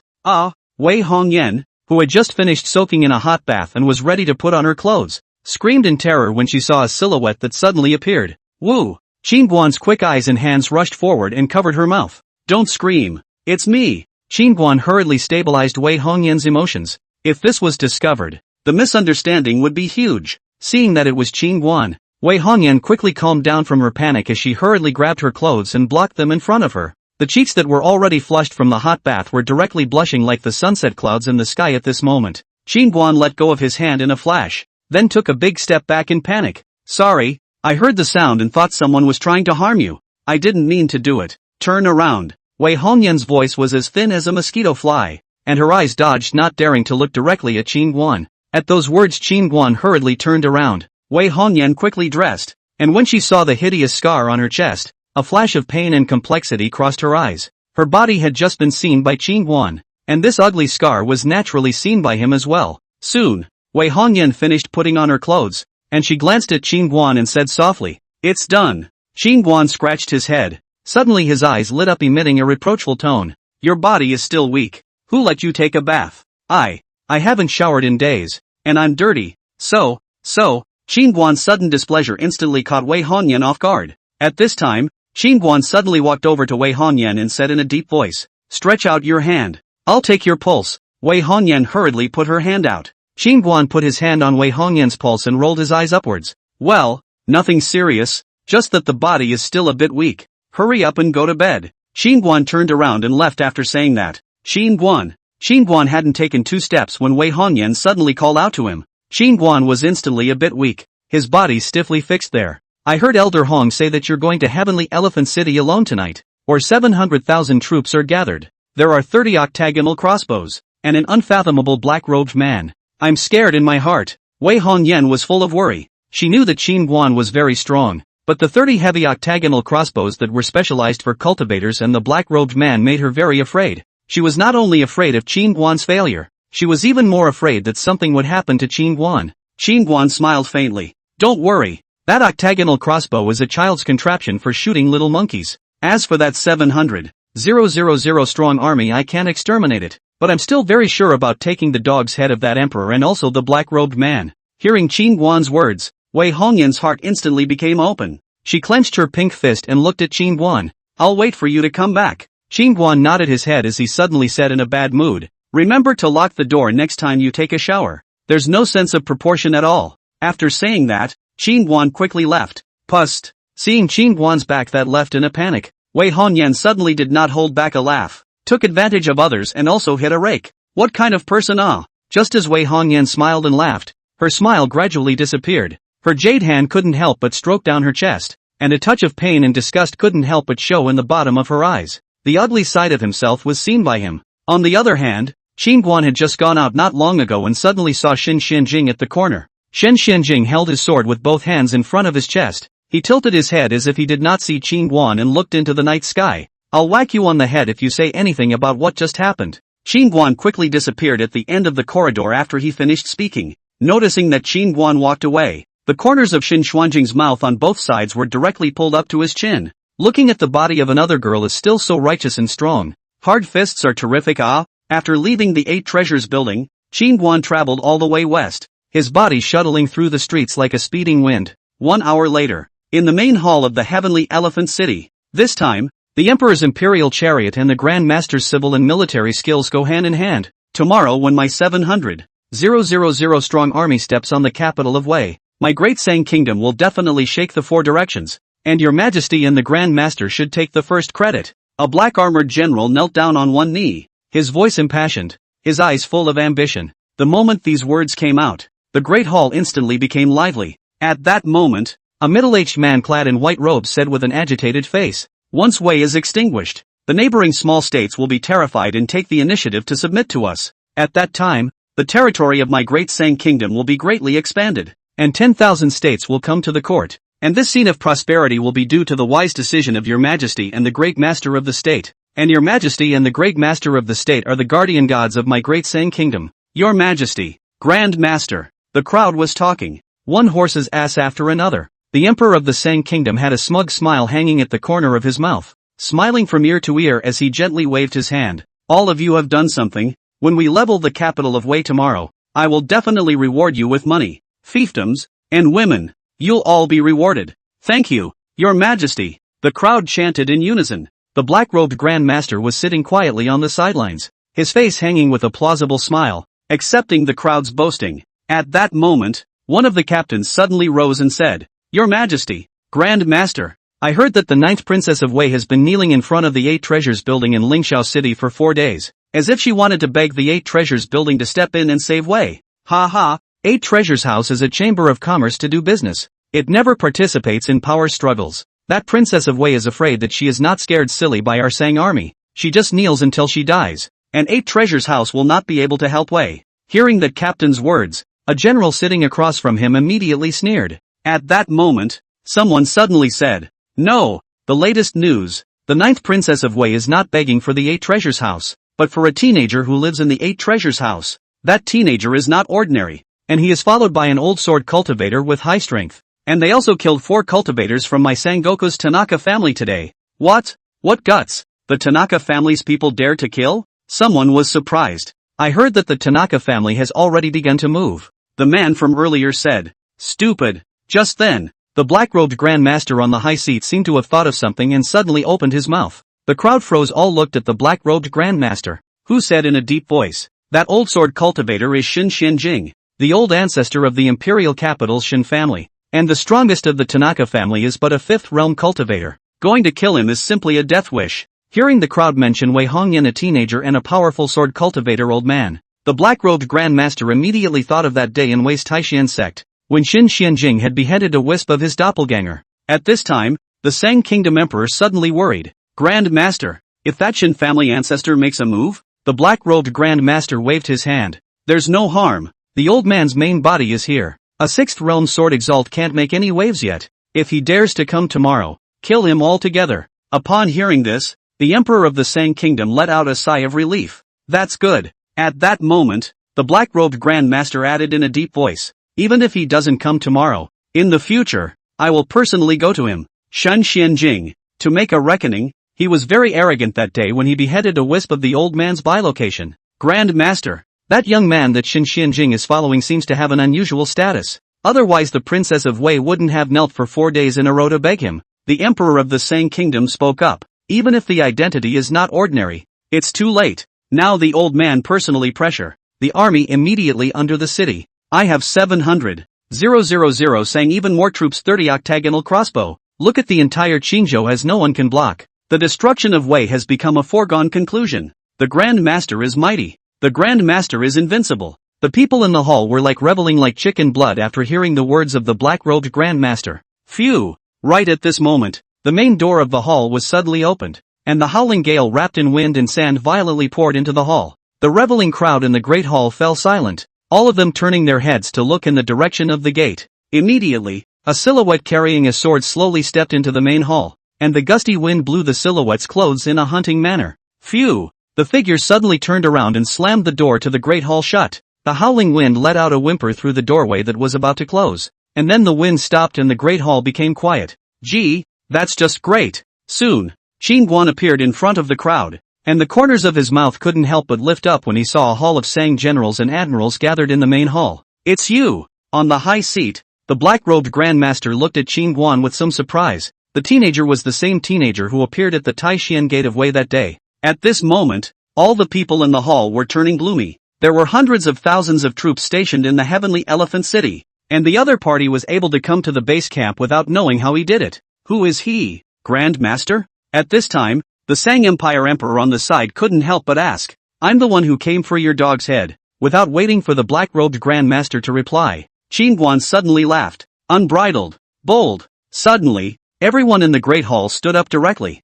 Wei Hongyan, who had just finished soaking in a hot bath and was ready to put on her clothes, screamed in terror when she saw a silhouette that suddenly appeared. Woo! Qin Guan's quick eyes and hands rushed forward and covered her mouth. Don't scream. It's me. Qin Guan hurriedly stabilized Wei Hongyan's emotions. If this was discovered, the misunderstanding would be huge. Seeing that it was Qin Guan, Wei Hongyan quickly calmed down from her panic as she hurriedly grabbed her clothes and blocked them in front of her. The cheeks that were already flushed from the hot bath were directly blushing like the sunset clouds in the sky at this moment. Qin Guan let go of his hand in a flash, then took a big step back in panic. Sorry, I heard the sound and thought someone was trying to harm you. I didn't mean to do it. Turn around. Wei Hongyan's voice was as thin as a mosquito fly, and her eyes dodged, not daring to look directly at Qin Guan. At those words, Qin Guan hurriedly turned around. Wei Hongyan quickly dressed, and when she saw the hideous scar on her chest, a flash of pain and complexity crossed her eyes. Her body had just been seen by Qin Guan, and this ugly scar was naturally seen by him as well. Soon, Wei Hongyan finished putting on her clothes, and she glanced at Qin Guan and said softly, "It's done." Qin Guan scratched his head. Suddenly his eyes lit up, emitting a reproachful tone. "Your body is still weak. Who let you take a bath?" I haven't showered in days, and I'm dirty. So. Qin Guan's sudden displeasure instantly caught Wei Hongyan off guard. At this time, Qin Guan suddenly walked over to Wei Hongyan and said in a deep voice, "Stretch out your hand. I'll take your pulse." Wei Hongyan hurriedly put her hand out. Qin Guan put his hand on Wei Hongyan's pulse and rolled his eyes upwards. "Well, nothing serious, just that the body is still a bit weak. Hurry up and go to bed." Qin Guan turned around and left after saying that. Qin Guan hadn't taken 2 steps when Wei Hongyan suddenly called out to him. Qin Guan was instantly a bit weak, his body stiffly fixed there. "I heard Elder Hong say that you're going to Heavenly Elephant City alone tonight, where 700,000 troops are gathered. There are 30 octagonal crossbows, and an unfathomable black-robed man. I'm scared in my heart." Wei Hongyan was full of worry. She knew that Qin Guan was very strong, But the 30 heavy octagonal crossbows that were specialized for cultivators and the black-robed man made her very afraid. She was not only afraid of Qin Guan's failure, she was even more afraid that something would happen to Qin Guan. Qin Guan smiled faintly. Don't worry. That octagonal crossbow is a child's contraption for shooting little monkeys. As for that 700,000 strong army, I can't exterminate it, but I'm still very sure about taking the dog's head of that emperor and also the black-robed man. Hearing Qin Guan's words, Wei Hongyan's heart instantly became open. She clenched her pink fist and looked at Qin Guan. I'll wait for you to come back. Qin Guan nodded his head as he suddenly said in a bad mood, remember to lock the door next time you take a shower. There's no sense of proportion at all. After saying that, Qin Guan quickly left. Pust. Seeing Qin Guan's back that left in a panic, Wei Hongyan suddenly did not hold back a laugh, took advantage of others and also hit a rake. What kind of person ah? Just as Wei Hongyan smiled and laughed, her smile gradually disappeared. Her jade hand couldn't help but stroke down her chest, and a touch of pain and disgust couldn't help but show in the bottom of her eyes. The ugly side of himself was seen by him. On the other hand, Qin Guan had just gone out not long ago and suddenly saw Shen Xianjing at the corner. Shen Xianjing held his sword with both hands in front of his chest. He tilted his head as if he did not see Qin Guan and looked into the night sky. I'll whack you on the head if you say anything about what just happened. Qin Guan quickly disappeared at the end of the corridor after he finished speaking. Noticing that Qin Guan walked away, the corners of Shen Xuanjing's mouth on both sides were directly pulled up to his chin. Looking at the body of another girl is still so righteous and strong. Hard fists are terrific ah? After leaving the 8 Treasures building, Qin Guan traveled all the way west, his body shuttling through the streets like a speeding wind. 1 hour later, in the main hall of the Heavenly Elephant City, this time, the Emperor's Imperial Chariot and the Grand Master's civil and military skills go hand in hand. Tomorrow when my 700,000 strong army steps on the capital of Wei, my great Sang Kingdom will definitely shake the 4 directions, and your majesty and the Grand Master should take the first credit. A black-armored general knelt down on one knee, his voice impassioned, his eyes full of ambition. The moment these words came out, the great hall instantly became lively. At that moment, a middle-aged man clad in white robes said with an agitated face, once Wei is extinguished, the neighboring small states will be terrified and take the initiative to submit to us. At that time, the territory of my great Sang Kingdom will be greatly expanded, and 10,000 states will come to the court, and this scene of prosperity will be due to the wise decision of your majesty and the great master of the state, and your majesty and the great master of the state are the guardian gods of my great Sang Kingdom. Your majesty, Grand Master. The crowd was talking, one horse's ass after another. The emperor of the Sang Kingdom had a smug smile hanging at the corner of his mouth, smiling from ear to ear as he gently waved his hand. All of you have done something. When we level the capital of Wei tomorrow, I will definitely reward you with money, fiefdoms, and women. You'll all be rewarded. Thank you, your majesty. The crowd chanted in unison. The black-robed Grand Master was sitting quietly on the sidelines, his face hanging with a plausible smile, accepting the crowd's boasting. At that moment, one of the captains suddenly rose and said, Your Majesty, Grand Master, I heard that the 9th Princess of Wei has been kneeling in front of the 8 Treasures building in Lingxiao City for 4 days, as if she wanted to beg the 8 Treasures building to step in and save Wei. Ha ha, 8 Treasures House is a chamber of commerce to do business. It never participates in power struggles. That Princess of Wei is afraid that she is not scared silly by our Sang army. She just kneels until she dies, and 8 Treasures House will not be able to help Wei. Hearing that captain's words, a general sitting across from him immediately sneered. At that moment, someone suddenly said, No, the latest news, the 9th Princess of Wei is not begging for the 8 Treasures House, but for a teenager who lives in the 8 Treasures House. That teenager is not ordinary, and he is followed by an old sword cultivator with high strength. And they also killed 4 cultivators from my Sangoku's Tanaka family today. What? What guts? The Tanaka family's people dared to kill? Someone was surprised. I heard that the Tanaka family has already begun to move. The man from earlier said. Stupid. Just then, the black-robed Grand Master on the high seat seemed to have thought of something and suddenly opened his mouth. The crowd froze, all looked at the black-robed Grand Master, who said in a deep voice, That old sword cultivator is Shen Xianjing, the old ancestor of the imperial capital's Shen family. And the strongest of the Tanaka family is but a 5th realm cultivator. Going to kill him is simply a death wish. Hearing the crowd mention Wei Hongyan, a teenager and a powerful sword cultivator old man, the black-robed Grand Master immediately thought of that day in Wei's Taishan sect, when Shen Xianjing had beheaded a wisp of his doppelganger. At this time, the Sang Kingdom Emperor suddenly worried. Grand Master, if that Shen family ancestor makes a move? The black-robed Grand Master waved his hand. There's no harm. The old man's main body is here. A 6th realm sword exalt can't make any waves yet. If he dares to come tomorrow, kill him altogether. Upon hearing this, the Emperor of the Sang Kingdom let out a sigh of relief. That's good. At that moment, the black-robed Grand Master added in a deep voice, even if he doesn't come tomorrow, in the future, I will personally go to him. Shen Xianjing. To make a reckoning, he was very arrogant that day when he beheaded a wisp of the old man's bilocation. Grand Master. That young man that Shen Xianjing is following seems to have an unusual status. Otherwise the Princess of Wei wouldn't have knelt for 4 days in a row to beg him. The Emperor of the Sang Kingdom spoke up. Even if the identity is not ordinary, it's too late. Now the old man personally pressure the army immediately under the city. I have 700. 000 sang even more troops 30 octagonal crossbow. Look at the entire Qingzhou as no one can block. The destruction of Wei has become a foregone conclusion. The Grand Master is mighty. The Grand Master is invincible. The people in the hall were like reveling like chicken blood after hearing the words of the black-robed Grand Master. Phew! Right at this moment, the main door of the hall was suddenly opened, and the howling gale wrapped in wind and sand violently poured into the hall. The reveling crowd in the great hall fell silent, all of them turning their heads to look in the direction of the gate. Immediately, a silhouette carrying a sword slowly stepped into the main hall, and the gusty wind blew the silhouette's clothes in a hunting manner. Phew! The figure suddenly turned around and slammed the door to the great hall shut. The howling wind let out a whimper through the doorway that was about to close, and then the wind stopped and the great hall became quiet. Gee, that's just great. Soon, Qin Guan appeared in front of the crowd, and the corners of his mouth couldn't help but lift up when he saw a hall of Sang generals and admirals gathered in the main hall. It's you! On the high seat, the black-robed Grand Master looked at Qin Guan with some surprise. The teenager was the same teenager who appeared at the Taishan Gate of Wei that day. At this moment, all the people in the hall were turning gloomy. There were hundreds of thousands of troops stationed in the heavenly elephant city, and the other party was able to come to the base camp without knowing how he did it. Who is he? Grand Master? At this time, the Sang Empire Emperor on the side couldn't help but ask. I'm the one who came for your dog's head. Without waiting for the black-robed Grand Master to reply, Qin Guan suddenly laughed. Unbridled. Bold. Suddenly, everyone in the Great Hall stood up directly.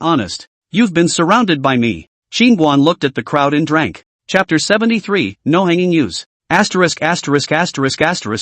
Honest. You've been surrounded by me. Qin Guan looked at the crowd and drank. Chapter 73, No Hanging Use.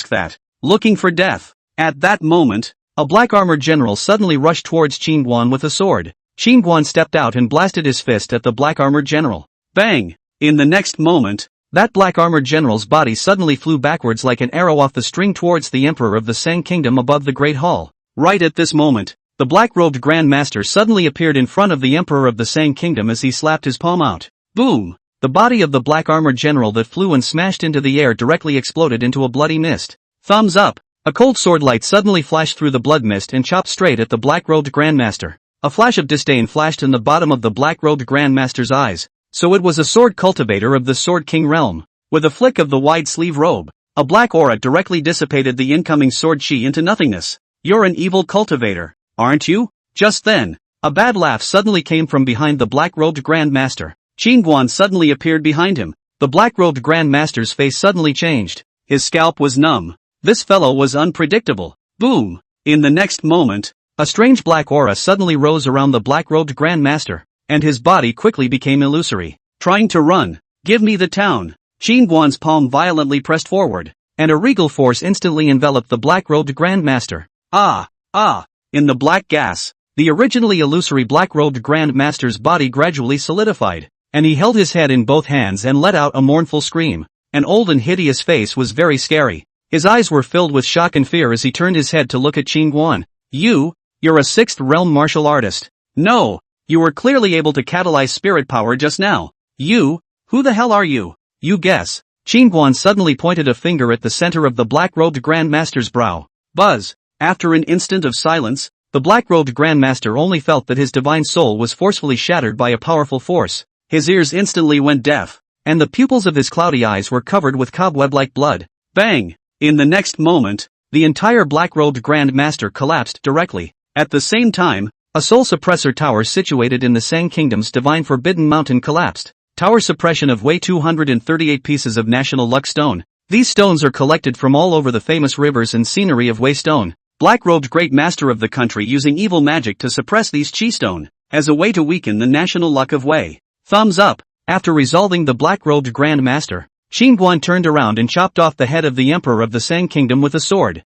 That. Looking for death. At that moment, a black-armored general suddenly rushed towards Qin Guan with a sword. Qin Guan stepped out and blasted his fist at the black-armored general. Bang! In the next moment, that black-armored general's body suddenly flew backwards like an arrow off the string towards the Emperor of the Sang Kingdom above the Great Hall. Right at this moment, the black-robed Grand Master suddenly appeared in front of the Emperor of the Sang Kingdom as he slapped his palm out. Boom! The body of the black-armored general that flew and smashed into the air directly exploded into a bloody mist. Thumbs up! A cold sword light suddenly flashed through the blood mist and chopped straight at the black-robed Grand Master. A flash of disdain flashed in the bottom of the black-robed Grand Master's eyes. So it was a sword cultivator of the Sword King realm. With a flick of the wide-sleeve robe, a black aura directly dissipated the incoming sword chi into nothingness. You're an evil cultivator, aren't you? Just then, a bad laugh suddenly came from behind the black-robed Grand Master. Qin Guan suddenly appeared behind him. The black-robed Grand Master's face suddenly changed. His scalp was numb. This fellow was unpredictable. Boom! In the next moment, a strange black aura suddenly rose around the black-robed Grand Master, and his body quickly became illusory. Trying to run. Give me the town. Qin Guan's palm violently pressed forward, and a regal force instantly enveloped the black-robed Grand Master. In the black gas, the originally illusory black-robed Grand Master's body gradually solidified, and he held his head in both hands and let out a mournful scream. An old and hideous face was very scary. His eyes were filled with shock and fear as he turned his head to look at Qin Guan. You're a 6th realm martial artist. No, you were clearly able to catalyze spirit power just now. Who the hell are you? You guess. Qin Guan suddenly pointed a finger at the center of the black-robed Grand Master's brow. Buzz. After an instant of silence, the black-robed Grand Master only felt that his divine soul was forcefully shattered by a powerful force. His ears instantly went deaf, and the pupils of his cloudy eyes were covered with cobweb-like blood. Bang! In the next moment, the entire black-robed Grand Master collapsed directly. At the same time, a soul suppressor tower situated in the Sang Kingdom's divine Forbidden Mountain collapsed. Tower suppression of Wei 238 pieces of national luck stone. These stones are collected from all over the famous rivers and scenery of Wei stone. Black-robed Great Master of the country using evil magic to suppress these chi stone, as a way to weaken the national luck of Wei. Thumbs up! After resolving the black-robed Grand Master, Qin Guan turned around and chopped off the head of the Emperor of the Sang Kingdom with a sword.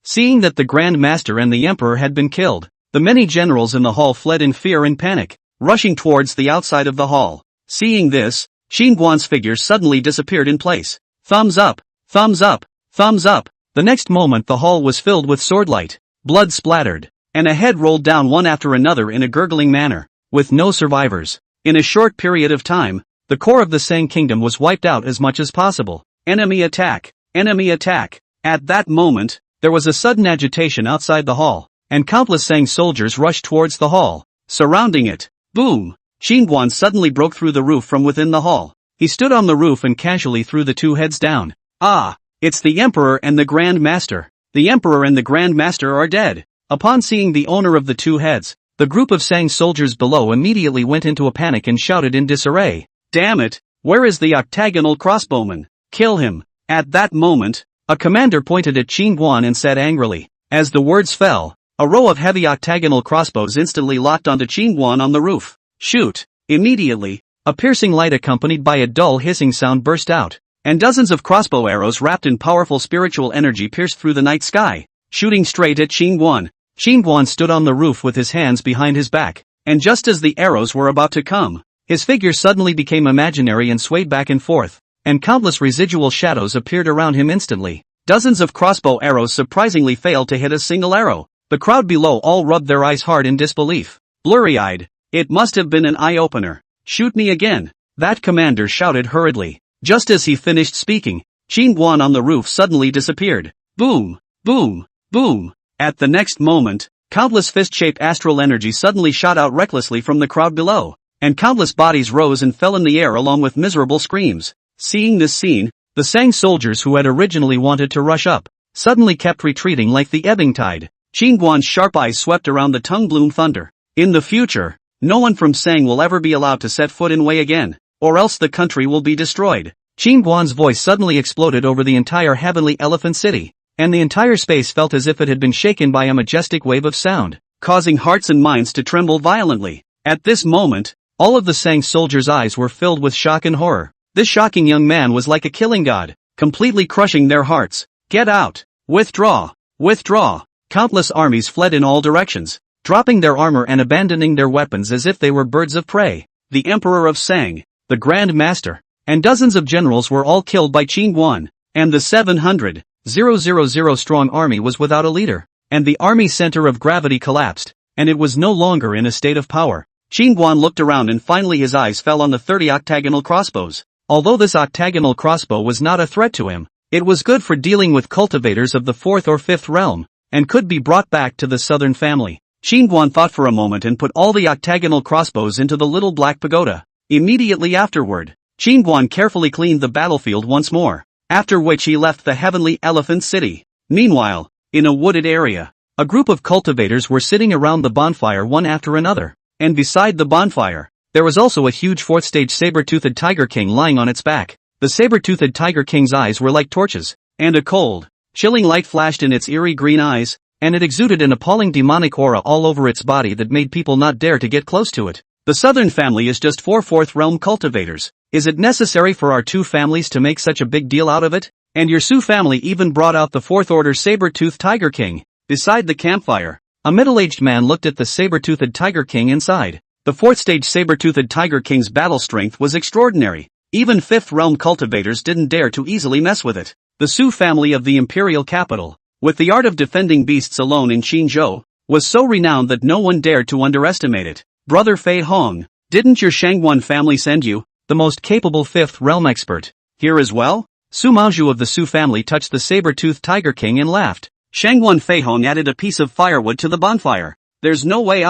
Seeing that the Grand Master and the Emperor had been killed, the many generals in the hall fled in fear and panic, rushing towards the outside of the hall. Seeing this, Xinguan's figure suddenly disappeared in place. Thumbs up, thumbs up, thumbs up. The next moment the hall was filled with swordlight, blood splattered, and a head rolled down one after another in a gurgling manner, with no survivors. In a short period of time, the core of the Sang kingdom was wiped out as much as possible. Enemy attack! Enemy attack! At that moment, there was a sudden agitation outside the hall, and countless Sang soldiers rushed towards the hall, surrounding it. Boom! Xinguan suddenly broke through the roof from within the hall. He stood on the roof and casually threw the two heads down. Ah! It's the Emperor and the Grand Master. The Emperor and the Grand Master are dead. Upon seeing the owner of the two heads, the group of Sang soldiers below immediately went into a panic and shouted in disarray. Damn it! Where is the octagonal crossbowman? Kill him! At that moment, a commander pointed at Xinguan and said angrily. As the words fell, a row of heavy octagonal crossbows instantly locked onto Xinguan on the roof. Shoot! Immediately, a piercing light accompanied by a dull hissing sound burst out, and dozens of crossbow arrows wrapped in powerful spiritual energy pierced through the night sky, shooting straight at Xinguan. Xinguan stood on the roof with his hands behind his back, and just as the arrows were about to come, his figure suddenly became imaginary and swayed back and forth, and countless residual shadows appeared around him instantly. Dozens of crossbow arrows surprisingly failed to hit a single arrow. The crowd below all rubbed their eyes hard in disbelief. Blurry-eyed, it must have been an eye-opener. Shoot me again, that commander shouted hurriedly. Just as he finished speaking, Xinguan on the roof suddenly disappeared. Boom, boom, boom. At the next moment, countless fist-shaped astral energy suddenly shot out recklessly from the crowd below, and countless bodies rose and fell in the air along with miserable screams. Seeing this scene, the Sang soldiers who had originally wanted to rush up, suddenly kept retreating like the ebbing tide. Xinguan's sharp eyes swept around the tongue-blown thunder. In the future, no one from Sang will ever be allowed to set foot in Wei again, or else the country will be destroyed. Xinguan's voice suddenly exploded over the entire heavenly elephant city, and the entire space felt as if it had been shaken by a majestic wave of sound, causing hearts and minds to tremble violently. At this moment, all of the Sang soldiers' eyes were filled with shock and horror. This shocking young man was like a killing god, completely crushing their hearts. Get out! Withdraw! Withdraw! Countless armies fled in all directions, dropping their armor and abandoning their weapons as if they were birds of prey. The Emperor of Sang, the Grand Master, and dozens of generals were all killed by Xinguan, and the 700,000 strong army was without a leader, and the army center of gravity collapsed, and it was no longer in a state of power. Xinguan looked around and finally his eyes fell on the 30 octagonal crossbows. Although this octagonal crossbow was not a threat to him, it was good for dealing with cultivators of the 4th or 5th realm, and could be brought back to the southern family. Xinguan thought for a moment and put all the octagonal crossbows into the little black pagoda. Immediately afterward, Xinguan carefully cleaned the battlefield once more, after which he left the heavenly elephant city. Meanwhile, in a wooded area, a group of cultivators were sitting around the bonfire one after another, and beside the bonfire, there was also a huge 4th-stage saber-toothed tiger king lying on its back. The saber-toothed tiger king's eyes were like torches, and a cold, chilling light flashed in its eerie green eyes, and it exuded an appalling demonic aura all over its body that made people not dare to get close to it. The southern family is just 4 4th realm cultivators. Is it necessary for our two families to make such a big deal out of it? And your Su family even brought out the 4th order saber-toothed tiger king. Beside the campfire, a middle-aged man looked at the saber-toothed tiger king and sighed. The 4th stage saber-toothed tiger king's battle strength was extraordinary. Even 5th realm cultivators didn't dare to easily mess with it. The Su family of the imperial capital, with the art of defending beasts alone in Qinzhou, was so renowned that no one dared to underestimate it. Brother Fei Hong, didn't your Shangguan family send you, the most capable 5th realm expert, here as well? Su Maozhu of the Su family touched the saber-toothed tiger king and laughed. Shangguan Fei Hong added a piece of firewood to the bonfire. There's no way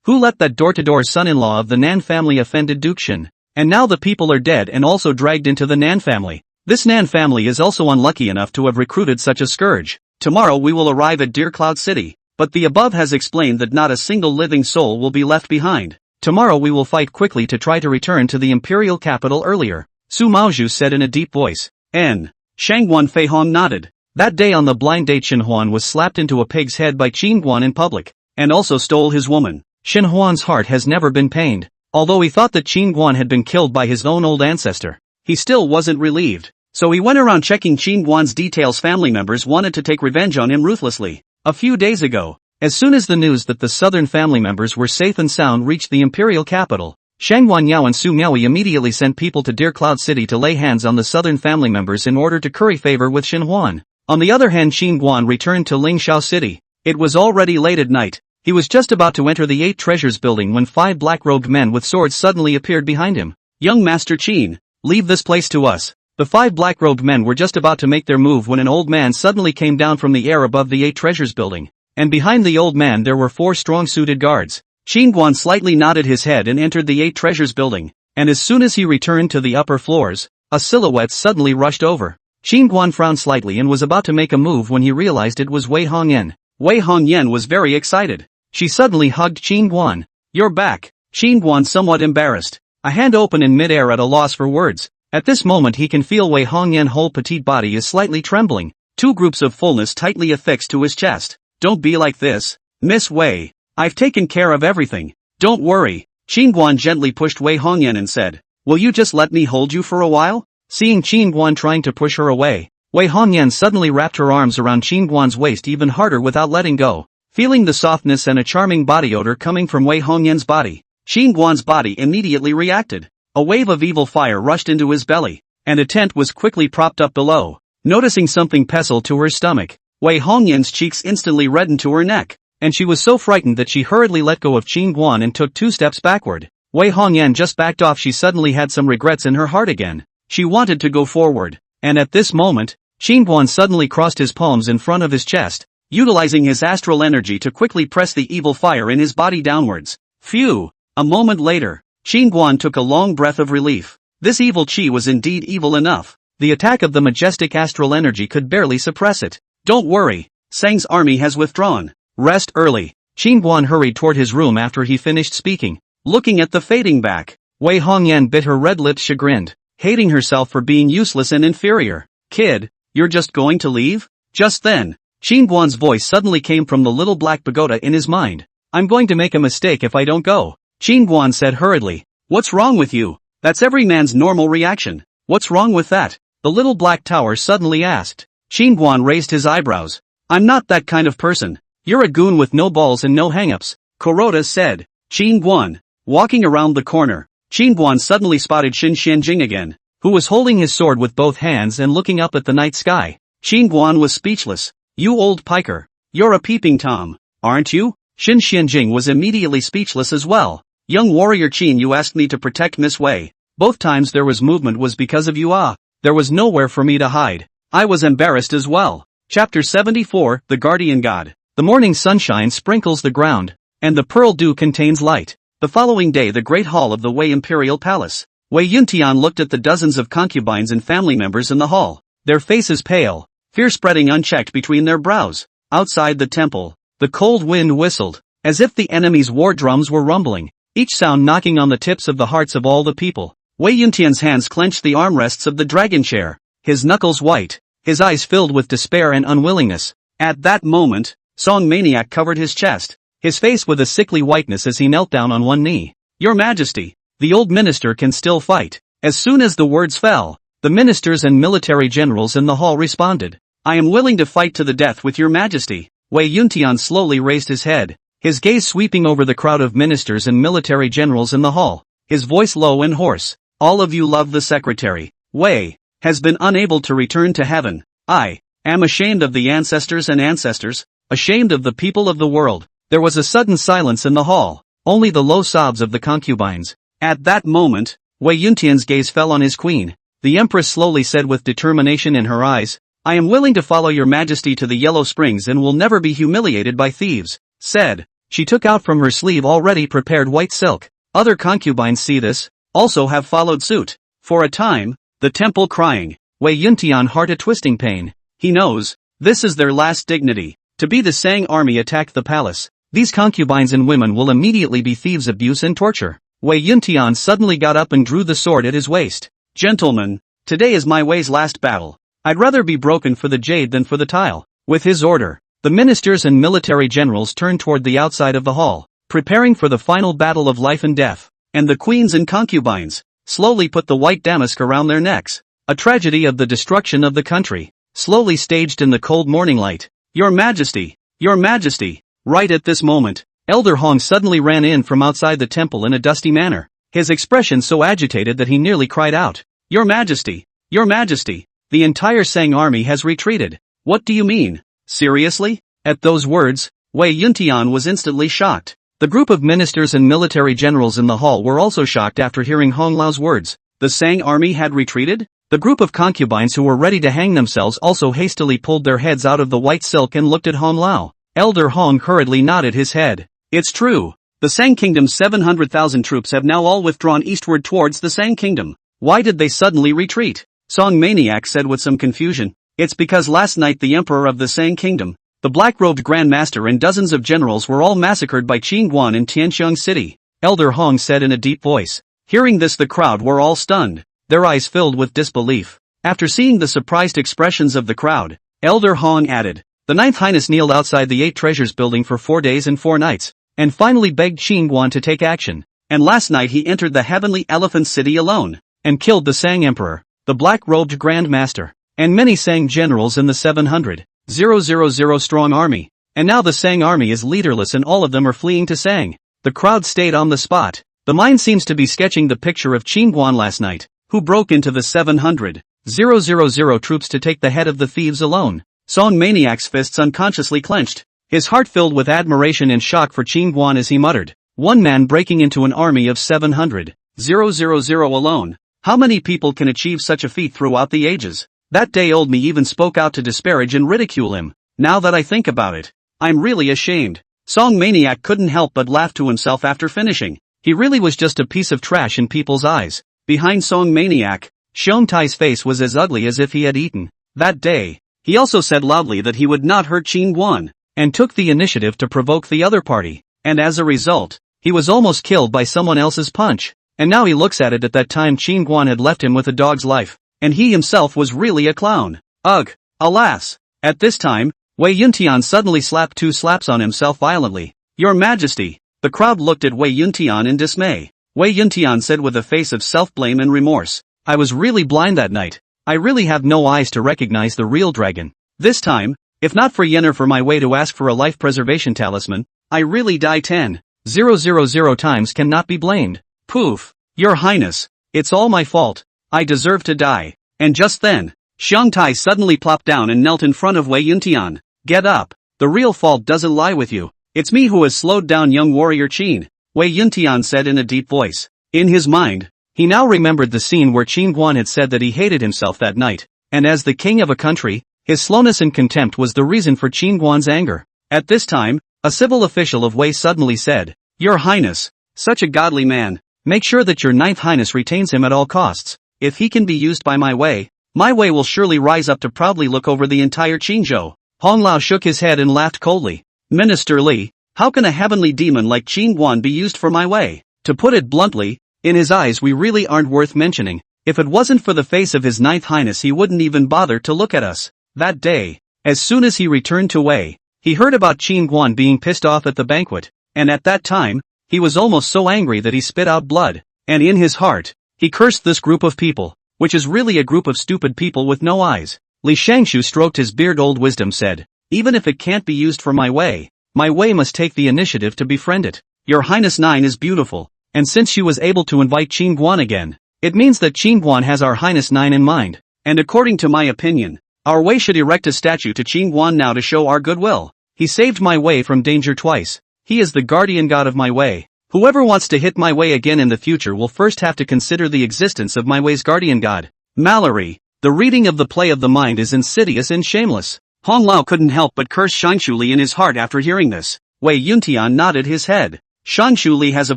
who let that door-to-door son-in-law of the Nan family offended Dukshin? And now the people are dead and also dragged into the Nan family. This Nan family is also unlucky enough to have recruited such a scourge. Tomorrow we will arrive at Deer Cloud City, but the above has explained that not a single living soul will be left behind. Tomorrow we will fight quickly to try to return to the imperial capital earlier, Su Maozhu said in a deep voice. Shangguan Fei Hong nodded. That day on the blind date Xinhuan was slapped into a pig's head by Qinguan in public, and also stole his woman. Xinhuan's heart has never been pained. Although he thought that Qinguan had been killed by his own old ancestor, he still wasn't relieved. So he went around checking Qin Guan's details. Family members wanted to take revenge on him ruthlessly. A few days ago, as soon as the news that the southern family members were safe and sound reached the imperial capital, Shang Guanyao and Su Miaoyi immediately sent people to Deer Cloud City to lay hands on the southern family members in order to curry favor with Xin Huan. On the other hand, Qin Guan returned to Lingxiao City. It was already late at night. He was just about to enter the 8 Treasures building when 5 black-robed men with swords suddenly appeared behind him. Young Master Qin, leave this place to us. The 5 black-robed men were just about to make their move when an old man suddenly came down from the air above the 8 Treasures building. And behind the old man there were 4 strong-suited guards. Qin Guan slightly nodded his head and entered the 8 Treasures building, and as soon as he returned to the upper floors, a silhouette suddenly rushed over. Qin Guan frowned slightly and was about to make a move when he realized it was Wei Hongyan. Wei Hongyan was very excited. She suddenly hugged Qin Guan. You're back. Qin Guan somewhat embarrassed, a hand open in mid-air at a loss for words. At this moment he can feel Wei Hongyan's whole petite body is slightly trembling, 2 groups of fullness tightly affixed to his chest. Don't be like this, Miss Wei. I've taken care of everything. Don't worry. Qin Guan gently pushed Wei Hongyan and said, will you just let me hold you for a while? Seeing Qin Guan trying to push her away, Wei Hongyan suddenly wrapped her arms around Qin Guan's waist even harder without letting go. Feeling the softness and a charming body odor coming from Wei Hongyan's body, Qin Guan's body immediately reacted. A wave of evil fire rushed into his belly, and a tent was quickly propped up below. Noticing something pestle to her stomach, Wei Hongyan's cheeks instantly reddened to her neck, and she was so frightened that she hurriedly let go of Qin Guan and took 2 steps backward. Wei Hongyan just backed off. She suddenly had some regrets in her heart again. She wanted to go forward, and at this moment, Qin Guan suddenly crossed his palms in front of his chest, utilizing his astral energy to quickly press the evil fire in his body downwards. Phew! A moment later, Qin Guan took a long breath of relief. This evil qi was indeed evil enough. The attack of the majestic astral energy could barely suppress it. Don't worry, Sang's army has withdrawn. Rest early. Qin Guan hurried toward his room after he finished speaking. Looking at the fading back, Wei Hongyan bit her red lips, chagrined, hating herself for being useless and inferior. Kid, you're just going to leave? Just then, Qin Guan's voice suddenly came from the little black pagoda in his mind. I'm going to make a mistake if I don't go. Qin Guan said hurriedly. What's wrong with you? That's every man's normal reaction. What's wrong with that? The little black tower suddenly asked. Qin Guan raised his eyebrows. I'm not that kind of person. You're a goon with no balls and no hang-ups, Kuroda said. Qin Guan. Walking around the corner, Qin Guan suddenly spotted Xin Xianjing again, who was holding his sword with both hands and looking up at the night sky. Qin Guan was speechless. You old piker. You're a peeping Tom, aren't you? Xin Xianjing was immediately speechless as well. Young warrior Qin, you asked me to protect Miss Wei. Both times there was movement was because of you. There was nowhere for me to hide. I was embarrassed as well. Chapter 74, The Guardian God. The morning sunshine sprinkles the ground, and the pearl dew contains light. The following day, the great hall of the Wei Imperial Palace. Wei Yuntian looked at the dozens of concubines and family members in the hall, their faces pale, fear spreading unchecked between their brows. Outside the temple, the cold wind whistled, as if the enemy's war drums were rumbling, each sound knocking on the tips of the hearts of all the people. Wei Yuntian's hands clenched the armrests of the dragon chair, his knuckles white, his eyes filled with despair and unwillingness. At that moment, Song Maniac covered his chest, his face with a sickly whiteness as he knelt down on one knee. Your Majesty, the old minister can still fight. As soon as the words fell, the ministers and military generals in the hall responded. I am willing to fight to the death with your Majesty. Wei Yuntian slowly raised his head, his gaze sweeping over the crowd of ministers and military generals in the hall, his voice low and hoarse. All of you love the secretary. Wei has been unable to return to heaven. I am ashamed of the ancestors and ancestors, ashamed of the people of the world. There was a sudden silence in the hall, only the low sobs of the concubines. At that moment, Wei Yuntian's gaze fell on his queen. The empress slowly said with determination in her eyes, I am willing to follow your Majesty to the Yellow Springs and will never be humiliated by thieves. Said, she took out from her sleeve already prepared white silk. Other concubines see this, also have followed suit. For a time, the temple crying, Wei Yuntian heart a twisting pain. He knows, this is their last dignity. To be the Sang army attack the palace. These concubines and women will immediately be thieves, abuse and torture. Wei Yuntian suddenly got up and drew the sword at his waist. Gentlemen, today is my Wei's last battle. I'd rather be broken for the jade than for the tile. With his order, the ministers and military generals turned toward the outside of the hall, preparing for the final battle of life and death. And the queens and concubines slowly put the white damask around their necks. A tragedy of the destruction of the country, slowly staged in the cold morning light. Your Majesty! Your Majesty! Right at this moment, Elder Hong suddenly ran in from outside the temple in a dusty manner, his expression so agitated that he nearly cried out. Your Majesty! Your Majesty! The entire Sang army has retreated. What do you mean? Seriously? At those words, Wei Yuntian was instantly shocked. The group of ministers and military generals in the hall were also shocked after hearing Hong Lao's words. The Sang army had retreated? The group of concubines who were ready to hang themselves also hastily pulled their heads out of the white silk and looked at Hong Lao. Elder Hong hurriedly nodded his head. It's true. The Sang Kingdom's 700,000 troops have now all withdrawn eastward towards the Sang Kingdom. Why did they suddenly retreat? Song Maniac said with some confusion. It's because last night the Emperor of the Sang Kingdom, the black-robed Grand Master and dozens of generals were all massacred by Qing Guan in Tianxiang City, Elder Hong said in a deep voice. Hearing this, the crowd were all stunned, their eyes filled with disbelief. After seeing the surprised expressions of the crowd, Elder Hong added, the Ninth Highness kneeled outside the Eight Treasures building for 4 days and 4 nights, and finally begged Qing Guan to take action, and last night he entered the Heavenly Elephant City alone, and killed the Sang Emperor, the black-robed Grand Master, and many Sang generals in the 700,000 strong army, and now the Sang army is leaderless and all of them are fleeing to Sang. The crowd stayed on the spot. The mind seems to be sketching the picture of Qing Guan last night, who broke into the 700,000 troops to take the head of the thieves alone. Song Maniac's fists unconsciously clenched, his heart filled with admiration and shock for Qing Guan as he muttered, one man breaking into an army of 700,000 alone. How many people can achieve such a feat throughout the ages? That day old me even spoke out to disparage and ridicule him. Now that I think about it, I'm really ashamed. Song Maniac couldn't help but laugh to himself after finishing. He really was just a piece of trash in people's eyes. Behind Song Maniac, Xiong Tai's face was as ugly as if he had eaten. That day, he also said loudly that he would not hurt Qing Guan, and took the initiative to provoke the other party, and as a result, he was almost killed by someone else's punch. And now he looks at it, at that time Qing Guan had left him with a dog's life, and he himself was really a clown. Ugh! Alas! At this time, Wei Yuntian suddenly slapped 2 slaps on himself violently. Your Majesty! The crowd looked at Wei Yuntian in dismay. Wei Yuntian said with a face of self-blame and remorse, I was really blind that night. I really have no eyes to recognize the real dragon. This time, if not for Yenner for my way to ask for a life preservation talisman, I really die 10,000 times cannot be blamed. Poof! Your Highness, it's all my fault. I deserve to die. And just then, Xiong Tai suddenly plopped down and knelt in front of Wei Yuntian. Get up. The real fault doesn't lie with you. It's me who has slowed down young warrior Qin, Wei Yuntian said in a deep voice. In his mind, he now remembered the scene where Qing Guan had said that he hated himself that night, and as the king of a country, his slowness and contempt was the reason for Qing Guan's anger. At this time, a civil official of Wei suddenly said, Your Highness, such a godly man, make sure that your Ninth Highness retains him at all costs. If he can be used by my Wei will surely rise up to proudly look over the entire Qingzhou. Hong Lao shook his head and laughed coldly. Minister Li, how can a heavenly demon like Qing Guan be used for my Wei? To put it bluntly, in his eyes we really aren't worth mentioning. If it wasn't for the face of his Ninth Highness he wouldn't even bother to look at us. That day, as soon as he returned to Wei, he heard about Qing Guan being pissed off at the banquet, and at that time, he was almost so angry that he spit out blood, and in his heart, he cursed this group of people, which is really a group of stupid people with no eyes. Li Shangshu stroked his beard. Old wisdom said, even if it can't be used for my Wei must take the initiative to befriend it. Your Highness 9 is beautiful, and since she was able to invite Qing Guan again, it means that Qing Guan has our Highness 9 in mind, and according to my opinion, our Wei should erect a statue to Qing Guan now to show our goodwill. He saved my Wei from danger twice. He is the guardian god of my Wei. Whoever wants to hit my Wei again in the future will first have to consider the existence of my Wei's guardian god. Mallory, the reading of the play of the mind is insidious and shameless. Hong Lao couldn't help but curse Shangshu Li in his heart after hearing this. Wei Yuntian nodded his head. Shangshu Li has a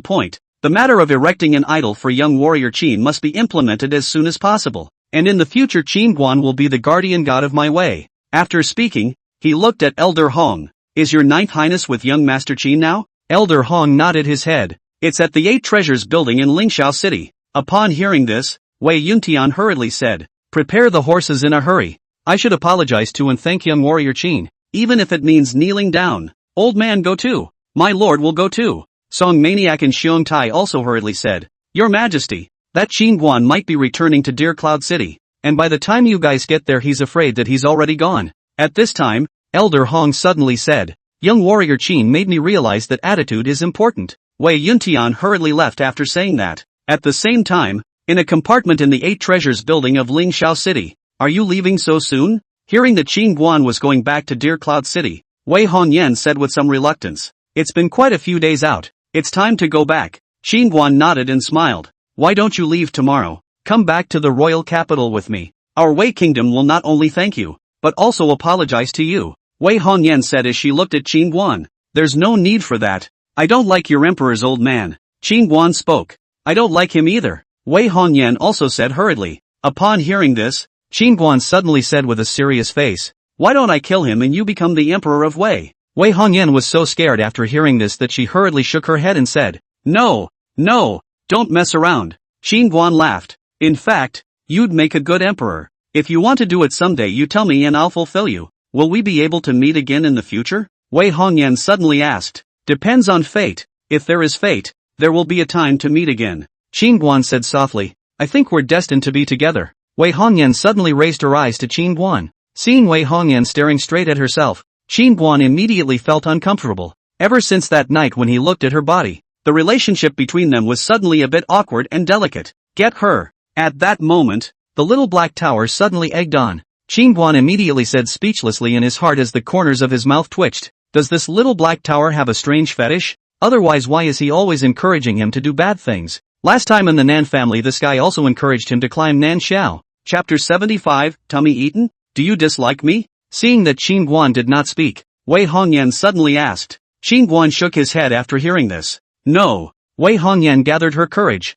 point. The matter of erecting an idol for young warrior Qin must be implemented as soon as possible, and in the future Qing Guan will be the guardian god of my Wei. After speaking, he looked at Elder Hong. Is your Ninth Highness with young Master Qin now? Elder Hong nodded his head. It's at the Eight Treasures building in Lingxiao City. Upon hearing this, Wei Yuntian hurriedly said, prepare the horses in a hurry. I should apologize to and thank young warrior Qin, even if it means kneeling down. Old man go too. My lord will go too. Song Maniac and Xiong Tai also hurriedly said, Your Majesty, that Qing Guan might be returning to Deer Cloud City. and by the time you guys get there he's afraid that he's already gone. At this time, Elder Hong suddenly said, young warrior Qin made me realize that attitude is important. Wei Yuntian hurriedly left after saying that. At the same time, in a compartment in the 8 Treasures building of Lingxiao City. Are you leaving so soon? Hearing that Qin Guan was going back to Deer Cloud City, Wei Hongyan said with some reluctance. It's been quite a few days out. It's time to go back. Qin Guan nodded and smiled. Why don't you leave tomorrow? Come back to the royal capital with me. Our Wei Kingdom will not only thank you, but also apologize to you. Wei Hongyan said as she looked at Qin Guan. There's no need for that. I don't like your emperor's old man. Qin Guan spoke. I don't like him either. Wei Hongyan also said hurriedly. Upon hearing this, Qin Guan suddenly said with a serious face, why don't I kill him and you become the emperor of Wei? Wei Hongyan was so scared after hearing this that she hurriedly shook her head and said, no, don't mess around. Qin Guan laughed. In fact, you'd make a good emperor. If you want to do it someday you tell me and I'll fulfill you. Will we be able to meet again in the future? Wei Hongyan suddenly asked. Depends on fate. If there is fate, there will be a time to meet again. Qin Guan said softly, I think we're destined to be together. Wei Hongyan suddenly raised her eyes to Qin Guan. Seeing Wei Hongyan staring straight at herself, Qin Guan immediately felt uncomfortable. Ever since that night when he looked at her body, the relationship between them was suddenly a bit awkward and delicate. Get her. At that moment, the little black tower suddenly egged on. Qin Guan immediately said speechlessly in his heart as the corners of his mouth twitched. Does this little black tower have a strange fetish? Otherwise why is he always encouraging him to do bad things? Last time in the Nan family this guy also encouraged him to climb Nan Xiao. Chapter 75, Tummy Eaten? Do you dislike me? Seeing that Qin Guan did not speak, Wei Hongyan suddenly asked. Qin Guan shook his head after hearing this. No. Wei Hongyan gathered her courage.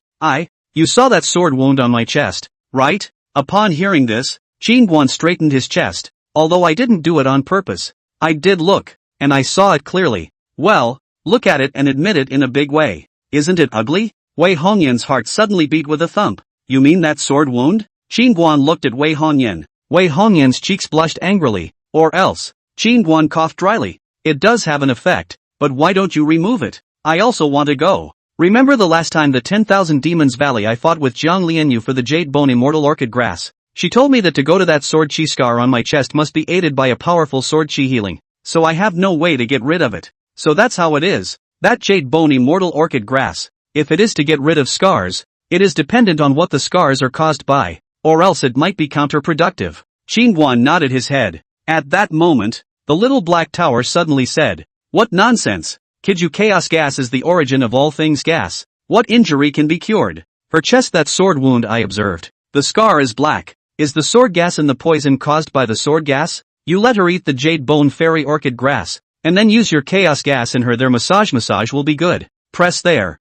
You saw that sword wound on my chest, right? Upon hearing this, Qin Guan straightened his chest. Although I didn't do it on purpose. I did look, and I saw it clearly. Well, look at it and admit it in a big way. Isn't it ugly? Wei Hongyan's heart suddenly beat with a thump. You mean that sword wound? Qin Guan looked at Wei Hongyan. Wei Hongyan's cheeks blushed angrily. Or else. Qin Guan coughed dryly. It does have an effect, but why don't you remove it? I also want to go. Remember the last time the 10,000 Demons Valley I fought with Jiang Lianyu for the Jade Bone Immortal Orchid Grass? She told me that to go to that sword chi scar on my chest must be aided by a powerful sword chi healing, so I have no way to get rid of it. So that's how it is. That Jade Bone Immortal Orchid Grass, if it is to get rid of scars, it is dependent on what the scars are caused by, or else it might be counterproductive. Qin Guan nodded his head. At that moment, the little black tower suddenly said, what nonsense! Kiju chaos gas is the origin of all things gas. What injury can be cured? Her chest that sword wound I observed. The scar is black. Is the sword gas and the poison caused by the sword gas? You let her eat the Jade Bone Fairy Orchid Grass, and then use your chaos gas in her. Their massage will be good. Press there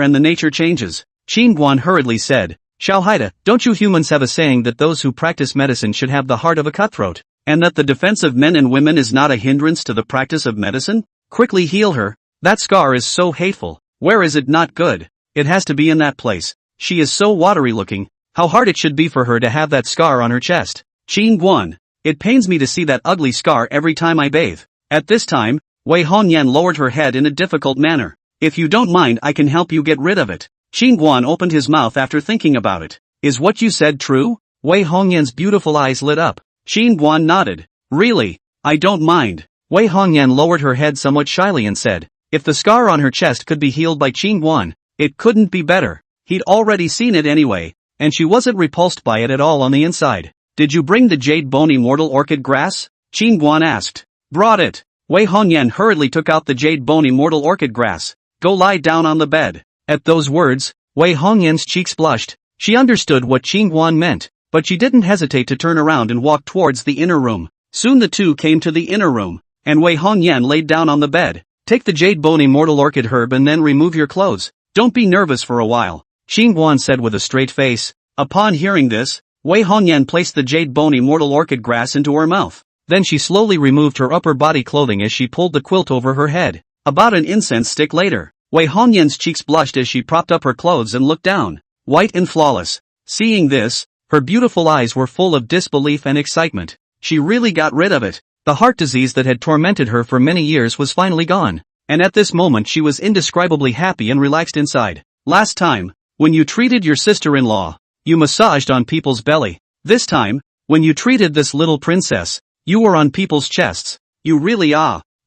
and the nature changes. Qin Guan hurriedly said. Xiao Haida, don't you humans have a saying that those who practice medicine should have the heart of a cutthroat, and that the defense of men and women is not a hindrance to the practice of medicine? Quickly heal her. That scar is so hateful. Where is it not good? It has to be in that place. She is so watery looking. How hard it should be for her to have that scar on her chest. Qin Guan. It pains me to see that ugly scar every time I bathe. At this time, Wei Hongyan lowered her head in a difficult manner. If you don't mind I can help you get rid of it. Qin Guan opened his mouth after thinking about it. Is what you said true? Wei Hongyan's beautiful eyes lit up. Qin Guan nodded. Really? I don't mind. Wei Hongyan lowered her head somewhat shyly and said, if the scar on her chest could be healed by Qin Guan, it couldn't be better. He'd already seen it anyway, and she wasn't repulsed by it at all on the inside. Did you bring the Jade Bone Immortal Orchid Grass? Qin Guan asked. Brought it. Wei Hongyan hurriedly took out the Jade Bone Immortal Orchid Grass. Go lie down on the bed. At those words, Wei Hongyan's cheeks blushed. She understood what Qin Guan meant, but she didn't hesitate to turn around and walk towards the inner room. Soon the two came to the inner room, and Wei Hongyan laid down on the bed. Take the Jade Bone Immortal Orchid herb and then remove your clothes. Don't be nervous for a while. Qin Guan said with a straight face. Upon hearing this, Wei Hongyan placed the Jade Bone Immortal Orchid Grass into her mouth. Then she slowly removed her upper body clothing as she pulled the quilt over her head. About an incense stick later, Wei Hongyan's cheeks blushed as she propped up her clothes and looked down, white and flawless. Seeing this, her beautiful eyes were full of disbelief and excitement. She really got rid of it. The heart disease that had tormented her for many years was finally gone, and at this moment she was indescribably happy and relaxed inside. Last time, when you treated your sister-in-law, you massaged on people's belly. This time, when you treated this little princess, you were on people's chests. You really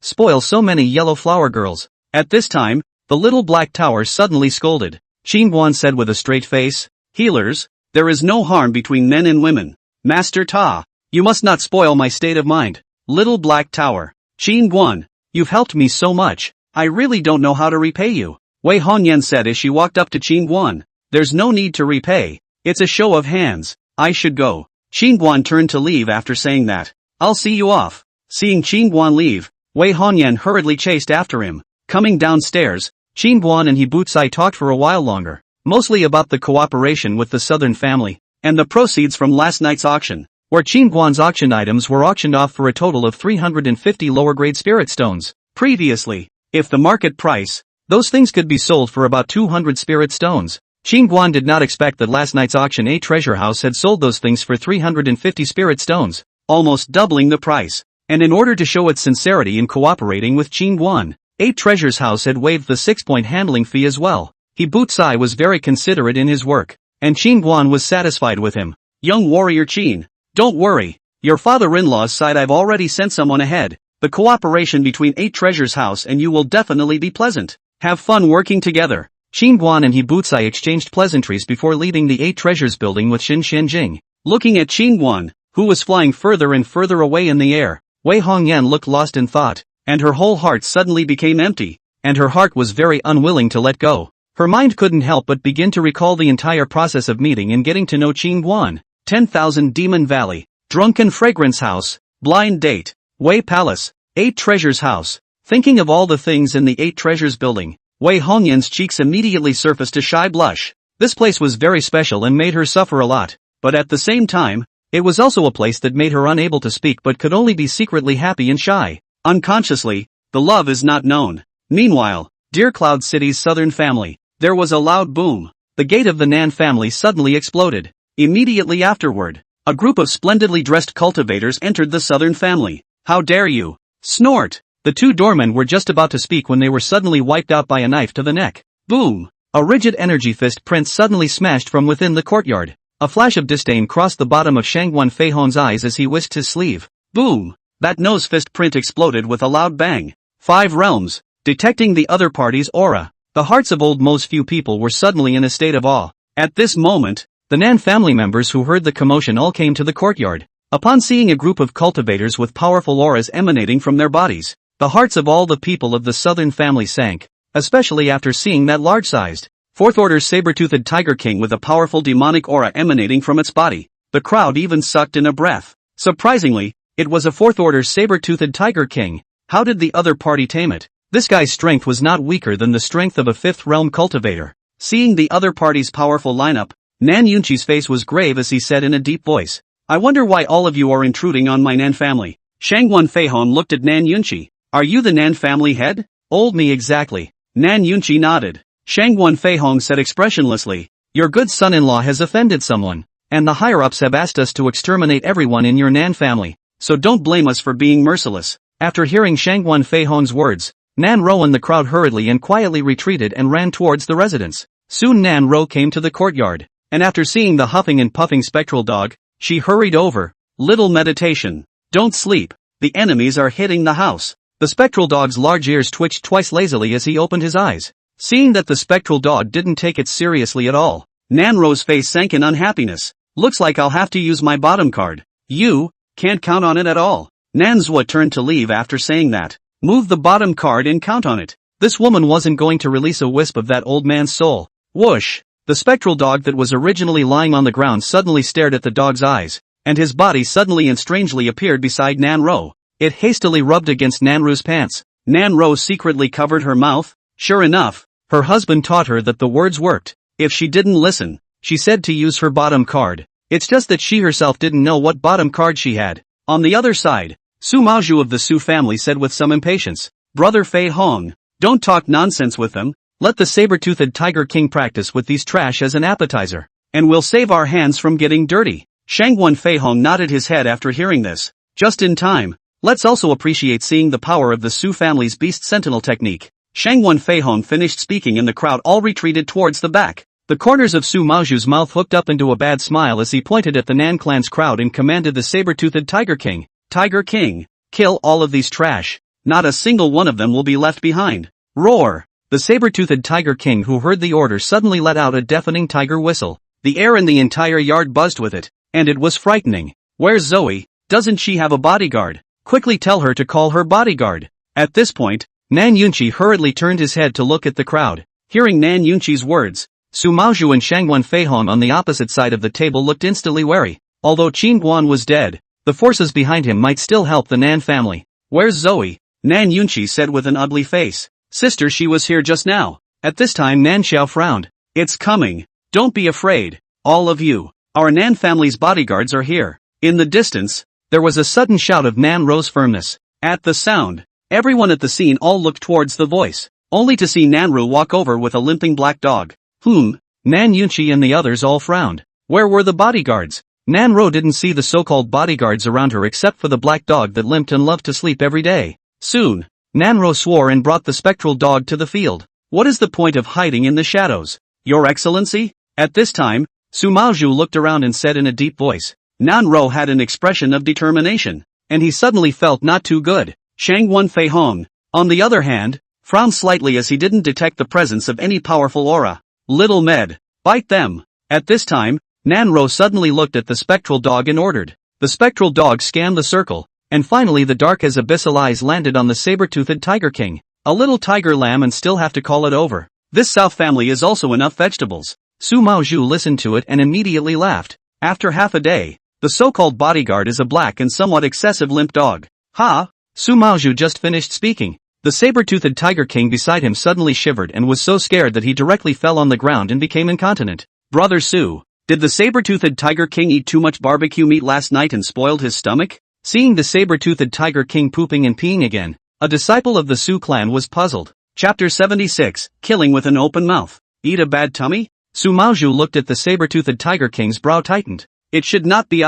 spoil so many yellow flower girls. At this time, the little black tower suddenly scolded. Xingguan said with a straight face, "Healers, there is no harm between men and women. Master Ta, you must not spoil my state of mind." Little black tower. "Xingguan, you've helped me so much. I really don't know how to repay you," Wei Hongyan said as she walked up to Xingguan. "There's no need to repay. It's a show of hands. I should go." Xingguan turned to leave after saying that. "I'll see you off." Seeing Xingguan leave, Wei Hongyan hurriedly chased after him. Coming downstairs, Xingguan and Hebutsai talked for a while longer, mostly about the cooperation with the southern family, and the proceeds from last night's auction, where Xingguan's auction items were auctioned off for a total of 350 lower-grade spirit stones. Previously, if the market price, those things could be sold for about 200 spirit stones. Xingguan did not expect that last night's auction a treasure house had sold those things for 350 spirit stones, almost doubling the price. And in order to show its sincerity in cooperating with Xingguan, a treasures house had waived the 6-point handling fee as well. Hebutsai was very considerate in his work, and Xingguan was satisfied with him. "Young warrior Qin, don't worry, your father-in-law's side I've already sent someone ahead. The cooperation between a treasures house and you will definitely be pleasant. Have fun working together." Xingguan and Hebutsai exchanged pleasantries before leaving the 8 treasures building with Xin Shenjing. Looking at Xingguan, who was flying further and further away in the air, Wei Hongyan looked lost in thought, and her whole heart suddenly became empty, and her heart was very unwilling to let go. Her mind couldn't help but begin to recall the entire process of meeting and getting to know Xingguan. 10,000 Demon Valley, Drunken Fragrance House, Blind Date, Wei Palace, 8 Treasures House. Thinking of all the things in the 8 Treasures building, Wei Hongyan's cheeks immediately surfaced a shy blush. This place was very special and made her suffer a lot, but at the same time, it was also a place that made her unable to speak but could only be secretly happy and shy. Unconsciously, the love is not known. Meanwhile, Deer Cloud City's southern family, there was a loud boom. The gate of the Nan family suddenly exploded. Immediately afterward, a group of splendidly dressed cultivators entered the southern family. "How dare you!" Snort! The 2 doormen were just about to speak when they were suddenly wiped out by a knife to the neck. Boom! A rigid energy fist print suddenly smashed from within the courtyard. A flash of disdain crossed the bottom of Shangguan Feihong's eyes as he whisked his sleeve. Boom! That nose fist print exploded with a loud bang. 5 realms. Detecting the other party's aura, the hearts of old Mo's few people were suddenly in a state of awe. At this moment, the Nan family members who heard the commotion all came to the courtyard. Upon seeing a group of cultivators with powerful auras emanating from their bodies, the hearts of all the people of the southern family sank, especially after seeing that large-sized, 4th Order saber-toothed Tiger King with a powerful demonic aura emanating from its body. The crowd even sucked in a breath. Surprisingly, it was a 4th Order saber-toothed Tiger King. How did the other party tame it? This guy's strength was not weaker than the strength of a 5th realm cultivator. Seeing the other party's powerful lineup, Nan Yunqi's face was grave as he said in a deep voice, "I wonder why all of you are intruding on my Nan family." Shangguan Feihong looked at Nan Yunqi. "Are you the Nan family head?" "Old me exactly." Nan Yunqi nodded. Shangguan Feihong said expressionlessly, "Your good son-in-law has offended someone, and the higher-ups have asked us to exterminate everyone in your Nan family, so don't blame us for being merciless." After hearing Shangguan Feihong's words, Nan Ro and the crowd hurriedly and quietly retreated and ran towards the residence. Soon Nan Ro came to the courtyard, and after seeing the huffing and puffing spectral dog, she hurried over. "Little meditation. Don't sleep. The enemies are hitting the house." The spectral dog's large ears twitched twice lazily as he opened his eyes. Seeing that the spectral dog didn't take it seriously at all, Nan Ro's face sank in unhappiness. "Looks like I'll have to use my bottom card." "You can't count on it at all." Nan Zhua turned to leave after saying that. "Move the bottom card and count on it." This woman wasn't going to release a wisp of that old man's soul. Whoosh! The spectral dog that was originally lying on the ground suddenly stared at the dog's eyes, and his body suddenly and strangely appeared beside Nan Ro. It hastily rubbed against Nan Ro's pants. Nan Ro secretly covered her mouth. Sure enough, her husband taught her that the words worked. If she didn't listen, she said to use her bottom card. It's just that she herself didn't know what bottom card she had. On the other side, Su Maozhu of the Su family said with some impatience, "Brother Fei Hong, don't talk nonsense with them. Let the saber-toothed Tiger King practice with these trash as an appetizer, and we'll save our hands from getting dirty." Shangguan Feihong nodded his head after hearing this. Just in time. Let's also appreciate seeing the power of the Su family's beast sentinel technique. Shangguan Feihong finished speaking and the crowd all retreated towards the back. The The corners of Su Maoju's mouth hooked up into a bad smile as he pointed at the Nan clan's crowd and commanded the saber-toothed Tiger King, "Tiger King, kill all of these trash. Not a single one of them will be left behind." Roar! The saber-toothed Tiger King, who heard the order, suddenly let out a deafening tiger whistle. The air in the entire yard buzzed with it, and it was frightening. "Where's Zoe? Doesn't she have a bodyguard? Quickly tell her to call her bodyguard." At this point, Nan Yunqi hurriedly turned his head to look at the crowd. Hearing Nan Yunqi's words, Su Maoju and Shangwan Feihong on the opposite side of the table looked instantly wary. Although Qin Guan was dead, the forces behind him might still help the Nan family. "Where's Zoe?" Nan Yunqi said with an ugly face. "Sister, she was here just now." At this time Nan Xiao frowned. "It's coming. Don't be afraid. All of you. Our Nan family's bodyguards are here." In the distance, there was a sudden shout of Nan Ro's firmness. At the sound, everyone at the scene all looked towards the voice, only to see Nan Ro walk over with a limping black dog. Nan Yunqi and the others all frowned. Where were the bodyguards? Nan Ro didn't see the so-called bodyguards around her except for the black dog that limped and loved to sleep every day. Soon, Nan Ro swore and brought the spectral dog to the field. "What is the point of hiding in the shadows, Your Excellency?" At this time, Su Maoju looked around and said in a deep voice. Nan Ro had an expression of determination, and he suddenly felt not too good. Shangwan Feihong, on the other hand, frowned slightly as he didn't detect the presence of any powerful aura. "Little Med, bite them." At this time, Nan Ro suddenly looked at the spectral dog and ordered. The spectral dog scanned the circle, and finally the dark as abyssal eyes landed on the saber-toothed Tiger King. "A little tiger lamb and still have to call it over. This South family is also enough vegetables." Su Maoju listened to it and immediately laughed. After half a day, the so-called bodyguard is a black and somewhat excessive limp dog. "Ha!" Su Maoju just finished speaking. The saber-toothed Tiger King beside him suddenly shivered and was so scared that he directly fell on the ground and became incontinent. "Brother Su, did the saber-toothed Tiger King eat too much barbecue meat last night and spoiled his stomach?" Seeing the saber-toothed Tiger King pooping and peeing again, a disciple of the Su clan was puzzled. Chapter 76, Killing with an Open Mouth. "Eat a bad tummy?" Su Maoju looked at the saber-toothed Tiger King's brow tightened. "It should not be.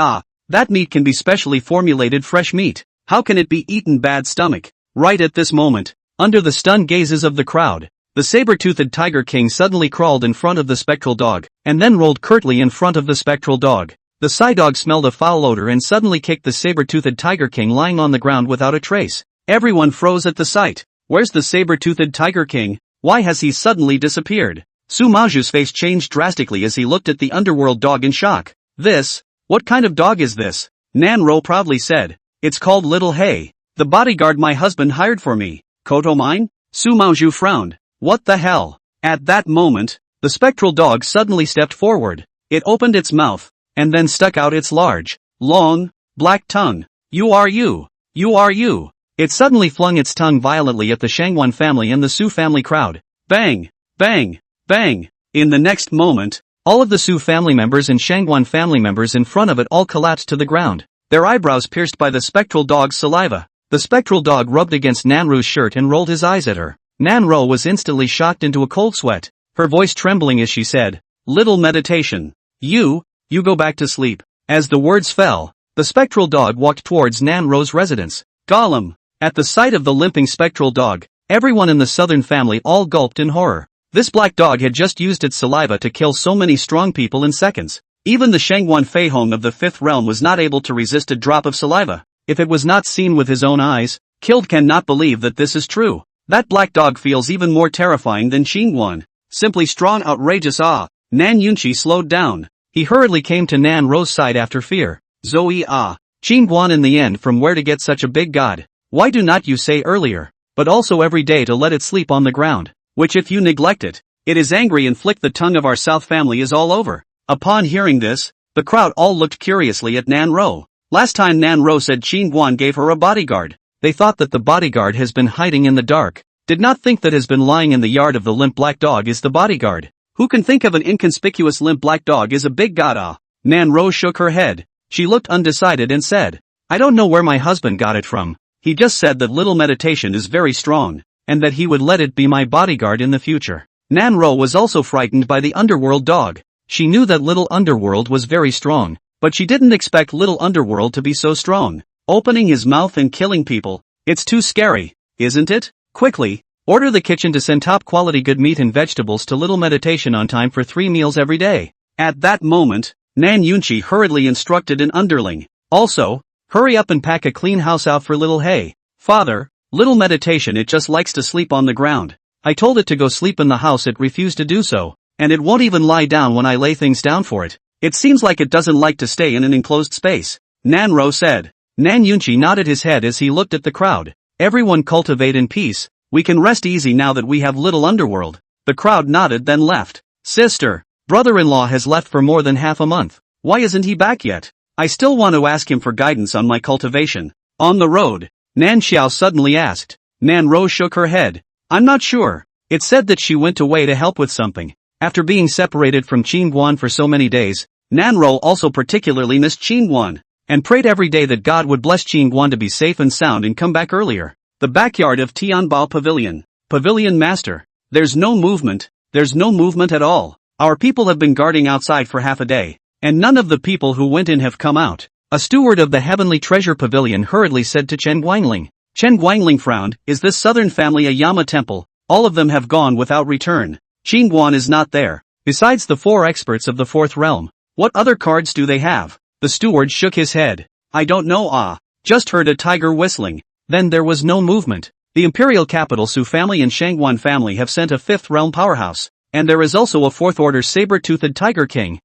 That meat can be specially formulated fresh meat. How can it be eaten bad stomach?" Right at this moment, under the stunned gazes of the crowd, the saber-toothed Tiger King suddenly crawled in front of the spectral dog, and then rolled curtly in front of the spectral dog. The Psy dog smelled a foul odor and suddenly kicked the saber-toothed Tiger King lying on the ground without a trace. Everyone froze at the sight. "Where's the saber-toothed Tiger King? Why has he suddenly disappeared?" Su Maoju's face changed drastically as he looked at the underworld dog in shock. What kind of dog is this?" Nan Ro proudly said. "It's called Little Hay. The bodyguard my husband hired for me." "Koto mine?" Su Maoju frowned. "What the hell?" At that moment, the spectral dog suddenly stepped forward. It opened its mouth, and then stuck out its large, long, black tongue. "You are you! You are you!" It suddenly flung its tongue violently at the Shangwan family and the Su family crowd. Bang! Bang! Bang! In the next moment, all of the Su family members and Shangwan family members in front of it all collapsed to the ground, their eyebrows pierced by the spectral dog's saliva. The spectral dog rubbed against Nan Ro's shirt and rolled his eyes at her. Nan Ro was instantly shocked into a cold sweat, her voice trembling as she said, "Little meditation. You go back to sleep." As the words fell, the spectral dog walked towards Nan Ro's residence. Gollum! At the sight of the limping spectral dog, everyone in the southern family all gulped in horror. This black dog had just used its saliva to kill so many strong people in seconds. Even the Shangwan Feihong of the fifth realm was not able to resist a drop of saliva. If it was not seen with his own eyes, Killed cannot believe that this is true. That black dog feels even more terrifying than Xingguan. Simply strong, outrageous awe. Nan Yunqi slowed down. He hurriedly came to Nan Ro's side after fear. Zoe Xingguan, in the end, from where to get such a big god? Why do not you say earlier? But also every day to let it sleep on the ground, which if you neglect it, it is angry and flick the tongue of our South family is all over. Upon hearing this, the crowd all looked curiously at Nan Ro. Last time Nan Ro said Xingguan gave her a bodyguard. They thought that the bodyguard has been hiding in the dark. Did not think that has been lying in the yard of the limp black dog is the bodyguard. Who can think of an inconspicuous limp black dog is a big god? Nan Ro shook her head. She looked undecided and said, I don't know where my husband got it from. He just said that little meditation is very strong, and that he would let it be my bodyguard in the future. Nan Ro was also frightened by the underworld dog. She knew that little underworld was very strong, but she didn't expect little underworld to be so strong. Opening his mouth and killing people. It's too scary, isn't it? Quickly, Order the kitchen to send top-quality good meat and vegetables to Little Meditation on time for 3 meals every day. At that moment, Nan Yunchi hurriedly instructed an underling. Also, hurry up and pack a clean house out for Little Hay. Father, Little Meditation it just likes to sleep on the ground. I told it to go sleep in the house, it refused to do so, and it won't even lie down when I lay things down for it. It seems like it doesn't like to stay in an enclosed space, Nan Ro said. Nan Yunchi nodded his head as he looked at the crowd. Everyone cultivate in peace, we can rest easy now that we have Little Underworld. The crowd nodded then left. Sister, brother-in-law has left for more than half a month. Why isn't he back yet? I still want to ask him for guidance on my cultivation. On the road, Nan Xiao suddenly asked. Nan Ro shook her head. I'm not sure. It said that she went away to help with something. After being separated from Qin Guan for so many days, Nan Ro also particularly missed Qin Guan, and prayed every day that God would bless Qin Guan to be safe and sound and come back earlier. The backyard of Tianbao Pavilion. Pavilion Master. There's no movement at all. Our people have been guarding outside for half a day, and none of the people who went in have come out. A steward of the Heavenly Treasure Pavilion hurriedly said to Chen Guangling. Chen Guangling frowned. Is this southern family a Yama temple? All of them have gone without return. Qin Guan is not there. Besides the 4 experts of the 4th realm, what other cards do they have? The steward shook his head. I don't know. Just heard a tiger whistling. Then there was no movement. The imperial capital Su family and Shangguan family have sent a 5th realm powerhouse, and there is also a 4th order saber-toothed tiger king.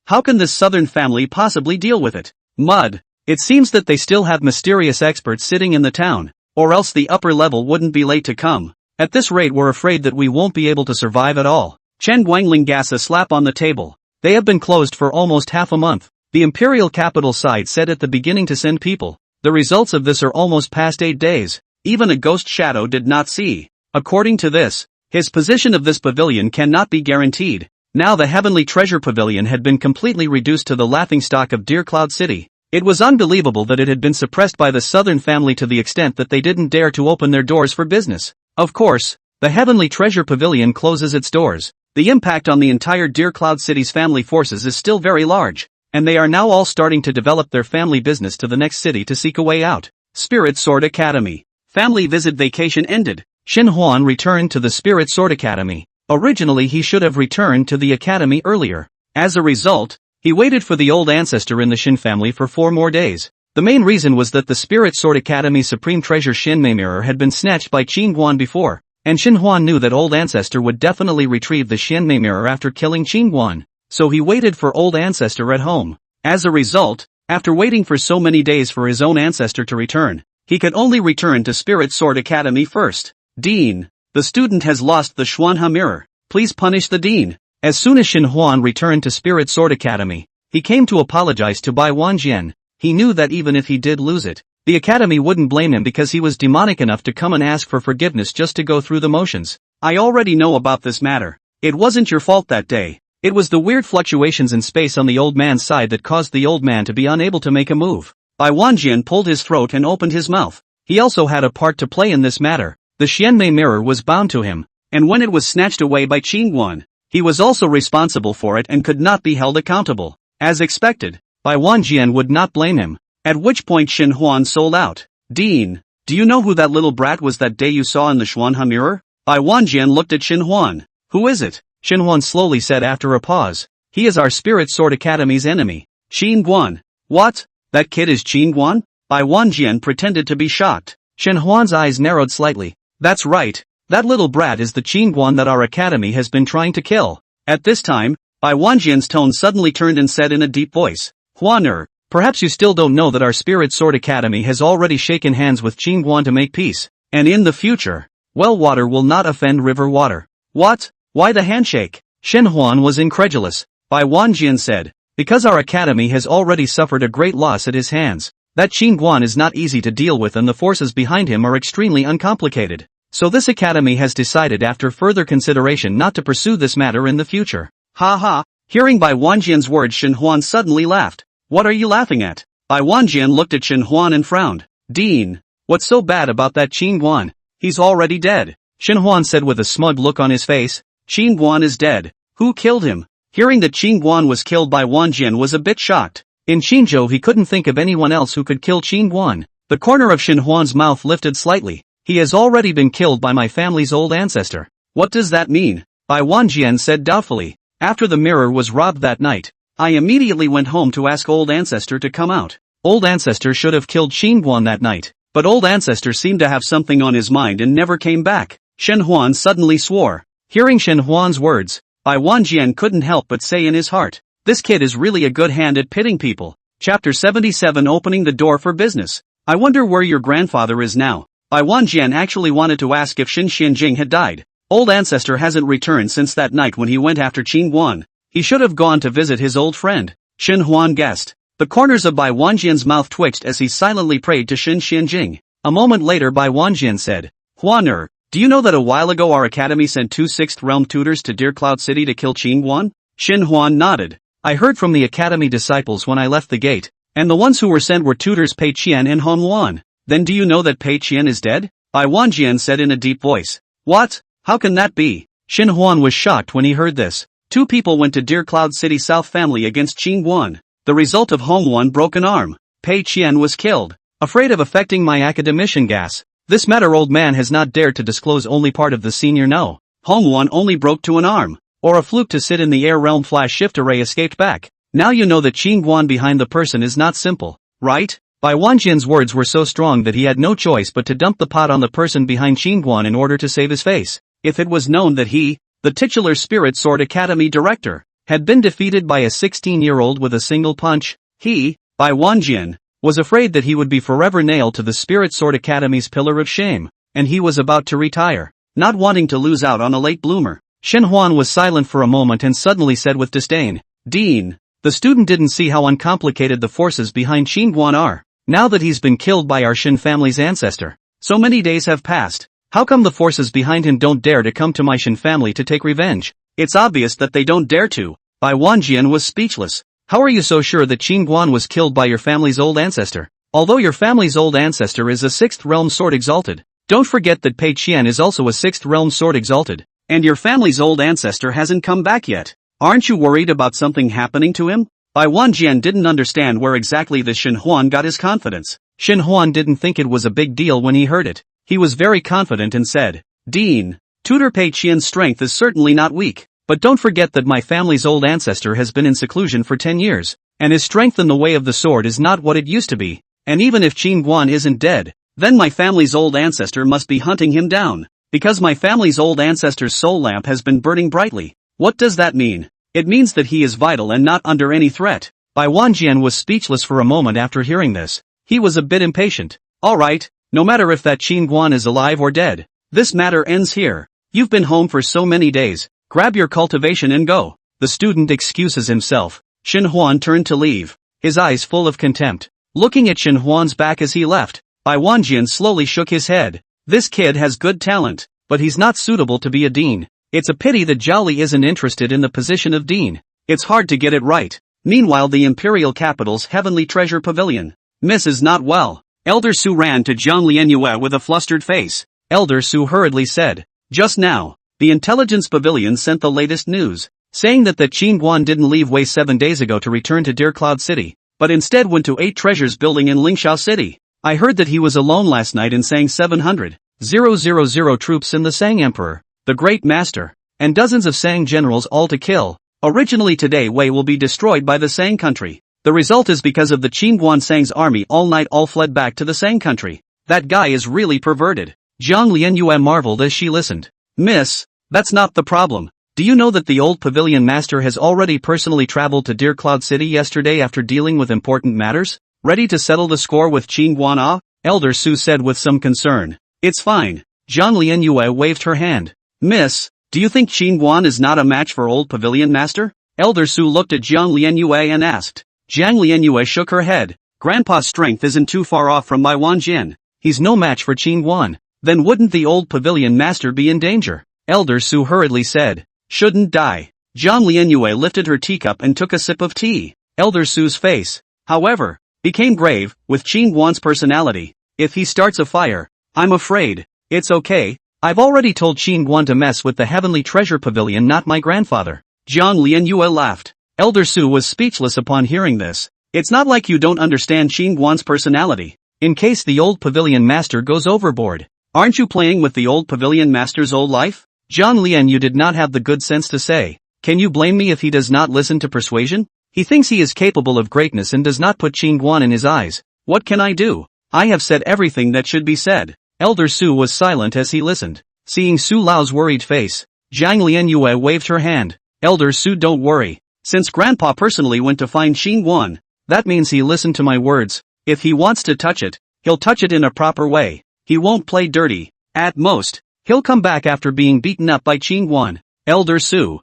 How can this southern family possibly deal with it? Mud. It seems that they still have mysterious experts sitting in the town, or else the upper level wouldn't be late to come. At this rate we're afraid that we won't be able to survive at all. Chen Guangling gave a slap on the table. They have been closed for almost half a month. The imperial capital side said at the beginning to send people. The results of this are almost past 8 days. Even a ghost shadow did not see. According to this, his position of this pavilion cannot be guaranteed. Now the Heavenly Treasure Pavilion had been completely reduced to the laughingstock of Deer Cloud City. It was unbelievable that it had been suppressed by the southern family to the extent that they didn't dare to open their doors for business. Of course, the Heavenly Treasure Pavilion closes its doors. The impact on the entire Deer Cloud City's family forces is still very large, and they are now all starting to develop their family business to the next city to seek a way out. Spirit Sword Academy. Family visit vacation ended. Xin Huan returned to the Spirit Sword Academy. Originally he should have returned to the academy earlier. As a result, he waited for the old ancestor in the Xin family for 4 more days. The main reason was that the Spirit Sword Academy's supreme treasure Xianmei Mirror had been snatched by Qin Guan before, and Xin Huan knew that old ancestor would definitely retrieve the Xianmei Mirror after killing Qin Guan. So he waited for old ancestor at home. As a result, after waiting for so many days for his own ancestor to return, he could only return to Spirit Sword Academy first. Dean, the student has lost the Xuanhe Mirror. Please punish the dean. As soon as Xin Huan returned to Spirit Sword Academy, he came to apologize to Bai Wanjian. He knew that even if he did lose it, the academy wouldn't blame him because he was demonic enough to come and ask for forgiveness just to go through the motions. I already know about this matter. It wasn't your fault that day. It was the weird fluctuations in space on the old man's side that caused the old man to be unable to make a move. Bai Wanjian pulled his throat and opened his mouth. He also had a part to play in this matter. The Xianmei Mirror was bound to him, and when it was snatched away by Qin Guan, he was also responsible for it and could not be held accountable. As expected, Bai Wanjian would not blame him, at which point Xin Huan sold out. Dean, do you know who that little brat was that day you saw in the Xuanhe Mirror? Bai Wanjian looked at Xin Huan. Who is it? Xin Huan slowly said after a pause. He is our Spirit Sword Academy's enemy. Qin Guan. What? That kid is Qin Guan? Bai Wanjian pretended to be shocked. Xin Huan's eyes narrowed slightly. That's right. That little brat is the Qin Guan that our academy has been trying to kill. At this time, Bai Wanjian's tone suddenly turned and said in a deep voice. Huaner, perhaps you still don't know that our Spirit Sword Academy has already shaken hands with Qin Guan to make peace, and in the future, well water will not offend river water. What? Why the handshake? Xin Huan was incredulous. Bai Wanjian said, because our academy has already suffered a great loss at his hands. That Qin Guan is not easy to deal with and the forces behind him are extremely uncomplicated. So this academy has decided after further consideration not to pursue this matter in the future. Ha ha. Hearing Bai Wanjian's words, Xin Huan suddenly laughed. What are you laughing at? Bai Wanjian looked at Xin Huan and frowned. Dean, what's so bad about that Qin Guan? He's already dead. Xin Huan said with a smug look on his face. Qin Guan is dead. Who killed him? Hearing that Qin Guan was killed, Bai Wanjian was a bit shocked. In Qinzhou he couldn't think of anyone else who could kill Qin Guan. The corner of Xin Huan's mouth lifted slightly. He has already been killed by my family's old ancestor. What does that mean? Bai Wanjian said doubtfully. After the mirror was robbed that night, I immediately went home to ask old ancestor to come out. Old ancestor should have killed Xinguan that night, but old ancestor seemed to have something on his mind and never came back. Shen Huan suddenly swore. Hearing Shen Huan's words, Bai Wanjian couldn't help but say in his heart, this kid is really a good hand at pitting people. Chapter 77 Opening the Door for Business. I wonder where your grandfather is now. Bai Wanjian actually wanted to ask if Xin Xianjing had died. Old ancestor hasn't returned since that night when he went after Qingguan. He should have gone to visit his old friend. Shen Huan guessed. The corners of Bai Wanjian's mouth twitched as he silently prayed to Xin Xianjing. A moment later Bai Wanjian said, Huan do you know that a while ago our academy sent 2 6th realm tutors to Deer Cloud City to kill Qingguan? Shen Huan nodded. I heard from the academy disciples when I left the gate, and the ones who were sent were tutors Pei Qian and Hong Luan. Then do you know that Pei Qian is dead? Bai Wanjian said in a deep voice. What? How can that be? Shen Huan was shocked when he heard this. 2 people went to Deer Cloud City South family against Qingguan. The result of Hong Luan broke an arm. Pei Qian was killed. Afraid of affecting my academician gas. This matter old man has not dared to disclose only part of the senior know. Hong Luan only broke to an arm. Or a fluke to sit in the air realm flash shift array escaped back. Now you know that Qingguan behind the person is not simple, right? Bai Wanjian's words were so strong that he had no choice but to dump the pot on the person behind Qingguan in order to save his face. If it was known that he, the titular Spirit Sword Academy director, had been defeated by a 16-year-old with a single punch, he, Bai Wanjian, was afraid that he would be forever nailed to the Spirit Sword Academy's pillar of shame, and he was about to retire, not wanting to lose out on a late bloomer. Shen Huan was silent for a moment and suddenly said with disdain, Dean, the student didn't see how uncomplicated the forces behind Qingguan are. Now that he's been killed by our Shen family's ancestor, so many days have passed. How come the forces behind him don't dare to come to my Shen family to take revenge? It's obvious that they don't dare to. Bai Wanjian was speechless. How are you so sure that Qingguan was killed by your family's old ancestor? Although your family's old ancestor is a 6th realm sword exalted, don't forget that Pei Qian is also a 6th realm sword exalted, and your family's old ancestor hasn't come back yet. Aren't you worried about something happening to him? Bai Wanjian didn't understand where exactly the Shen Huan got his confidence. Shen Huan didn't think it was a big deal when he heard it. He was very confident and said, Dean, Tutor Pei Qian's strength is certainly not weak, but don't forget that my family's old ancestor has been in seclusion for 10 years, and his strength in the way of the sword is not what it used to be, and even if Qingguan isn't dead, then my family's old ancestor must be hunting him down, because my family's old ancestor's soul lamp has been burning brightly. What does that mean? It means that he is vital and not under any threat. Bai Wanjian was speechless for a moment after hearing this. He was a bit impatient. Alright, no matter if that Qingguan is alive or dead, this matter ends here. You've been home for so many days. Grab your cultivation and go. The student excuses himself. Shen Huan turned to leave, his eyes full of contempt. Looking at Shen Huan's back as he left, Bai Wanjian slowly shook his head. This kid has good talent, but he's not suitable to be a dean. It's a pity that Zhao Li isn't interested in the position of dean. It's hard to get it right. Meanwhile the Imperial Capital's Heavenly Treasure Pavilion. Miss is not well. Elder Su ran to Zhang Lianyue with a flustered face. Elder Su hurriedly said, just now, the Intelligence Pavilion sent the latest news, saying that Qingguan didn't leave Wei 7 days ago to return to Deer Cloud City, but instead went to 8 Treasures Building in Lingxiao City. I heard that he was alone last night and sang 700,000 troops in the Sang Emperor, the Great Master, and dozens of Sang generals all to kill. Originally today Wei will be destroyed by the Sang country. The result is because of the Qingguan Sang's army all fled back to the Sang country. That guy is really perverted. Zhang Lianyue marveled as she listened. Miss, that's not the problem. Do you know that the old pavilion master has already personally traveled to Deer Cloud City yesterday after dealing with important matters? Ready to settle the score with Qingguan? Ah? Elder Su said with some concern. It's fine. Zhang Lianyue waved her hand. Miss, do you think Qingguan is not a match for old pavilion master? Elder Su looked at Zhang Lianyue and asked. Zhang Lianyue shook her head. Grandpa's strength isn't too far off from Bai Wanjian. He's no match for Qingguan. Then wouldn't the old pavilion master be in danger? Elder Su hurriedly said. Shouldn't die. Zhang Lianyue lifted her teacup and took a sip of tea. Elder Su's face, however, became grave. With Qingguan's personality, if he starts a fire, I'm afraid. It's okay. I've already told Qingguan to mess with the Heavenly Treasure Pavilion, not my grandfather. Zhang Lianyue laughed. Elder Su was speechless upon hearing this. It's not like you don't understand Qingguan's personality. In case the old pavilion master goes overboard, Aren't you playing with the old pavilion master's old life? Zhang Lian, you did not have the good sense to say. Can you blame me if he does not listen to persuasion? He thinks he is capable of greatness and does not put Qingguan in his eyes. What can I do? I have said everything that should be said. Elder Su was silent as he listened. Seeing Su Lao's worried face, Zhang Lianyue waved her hand. Elder Su, don't worry. Since Grandpa personally went to find Qingguan, that means he listened to my words. If he wants to touch it, he'll touch it in a proper way. He won't play dirty. At most, he'll come back after being beaten up by Qingguan. Elder Su,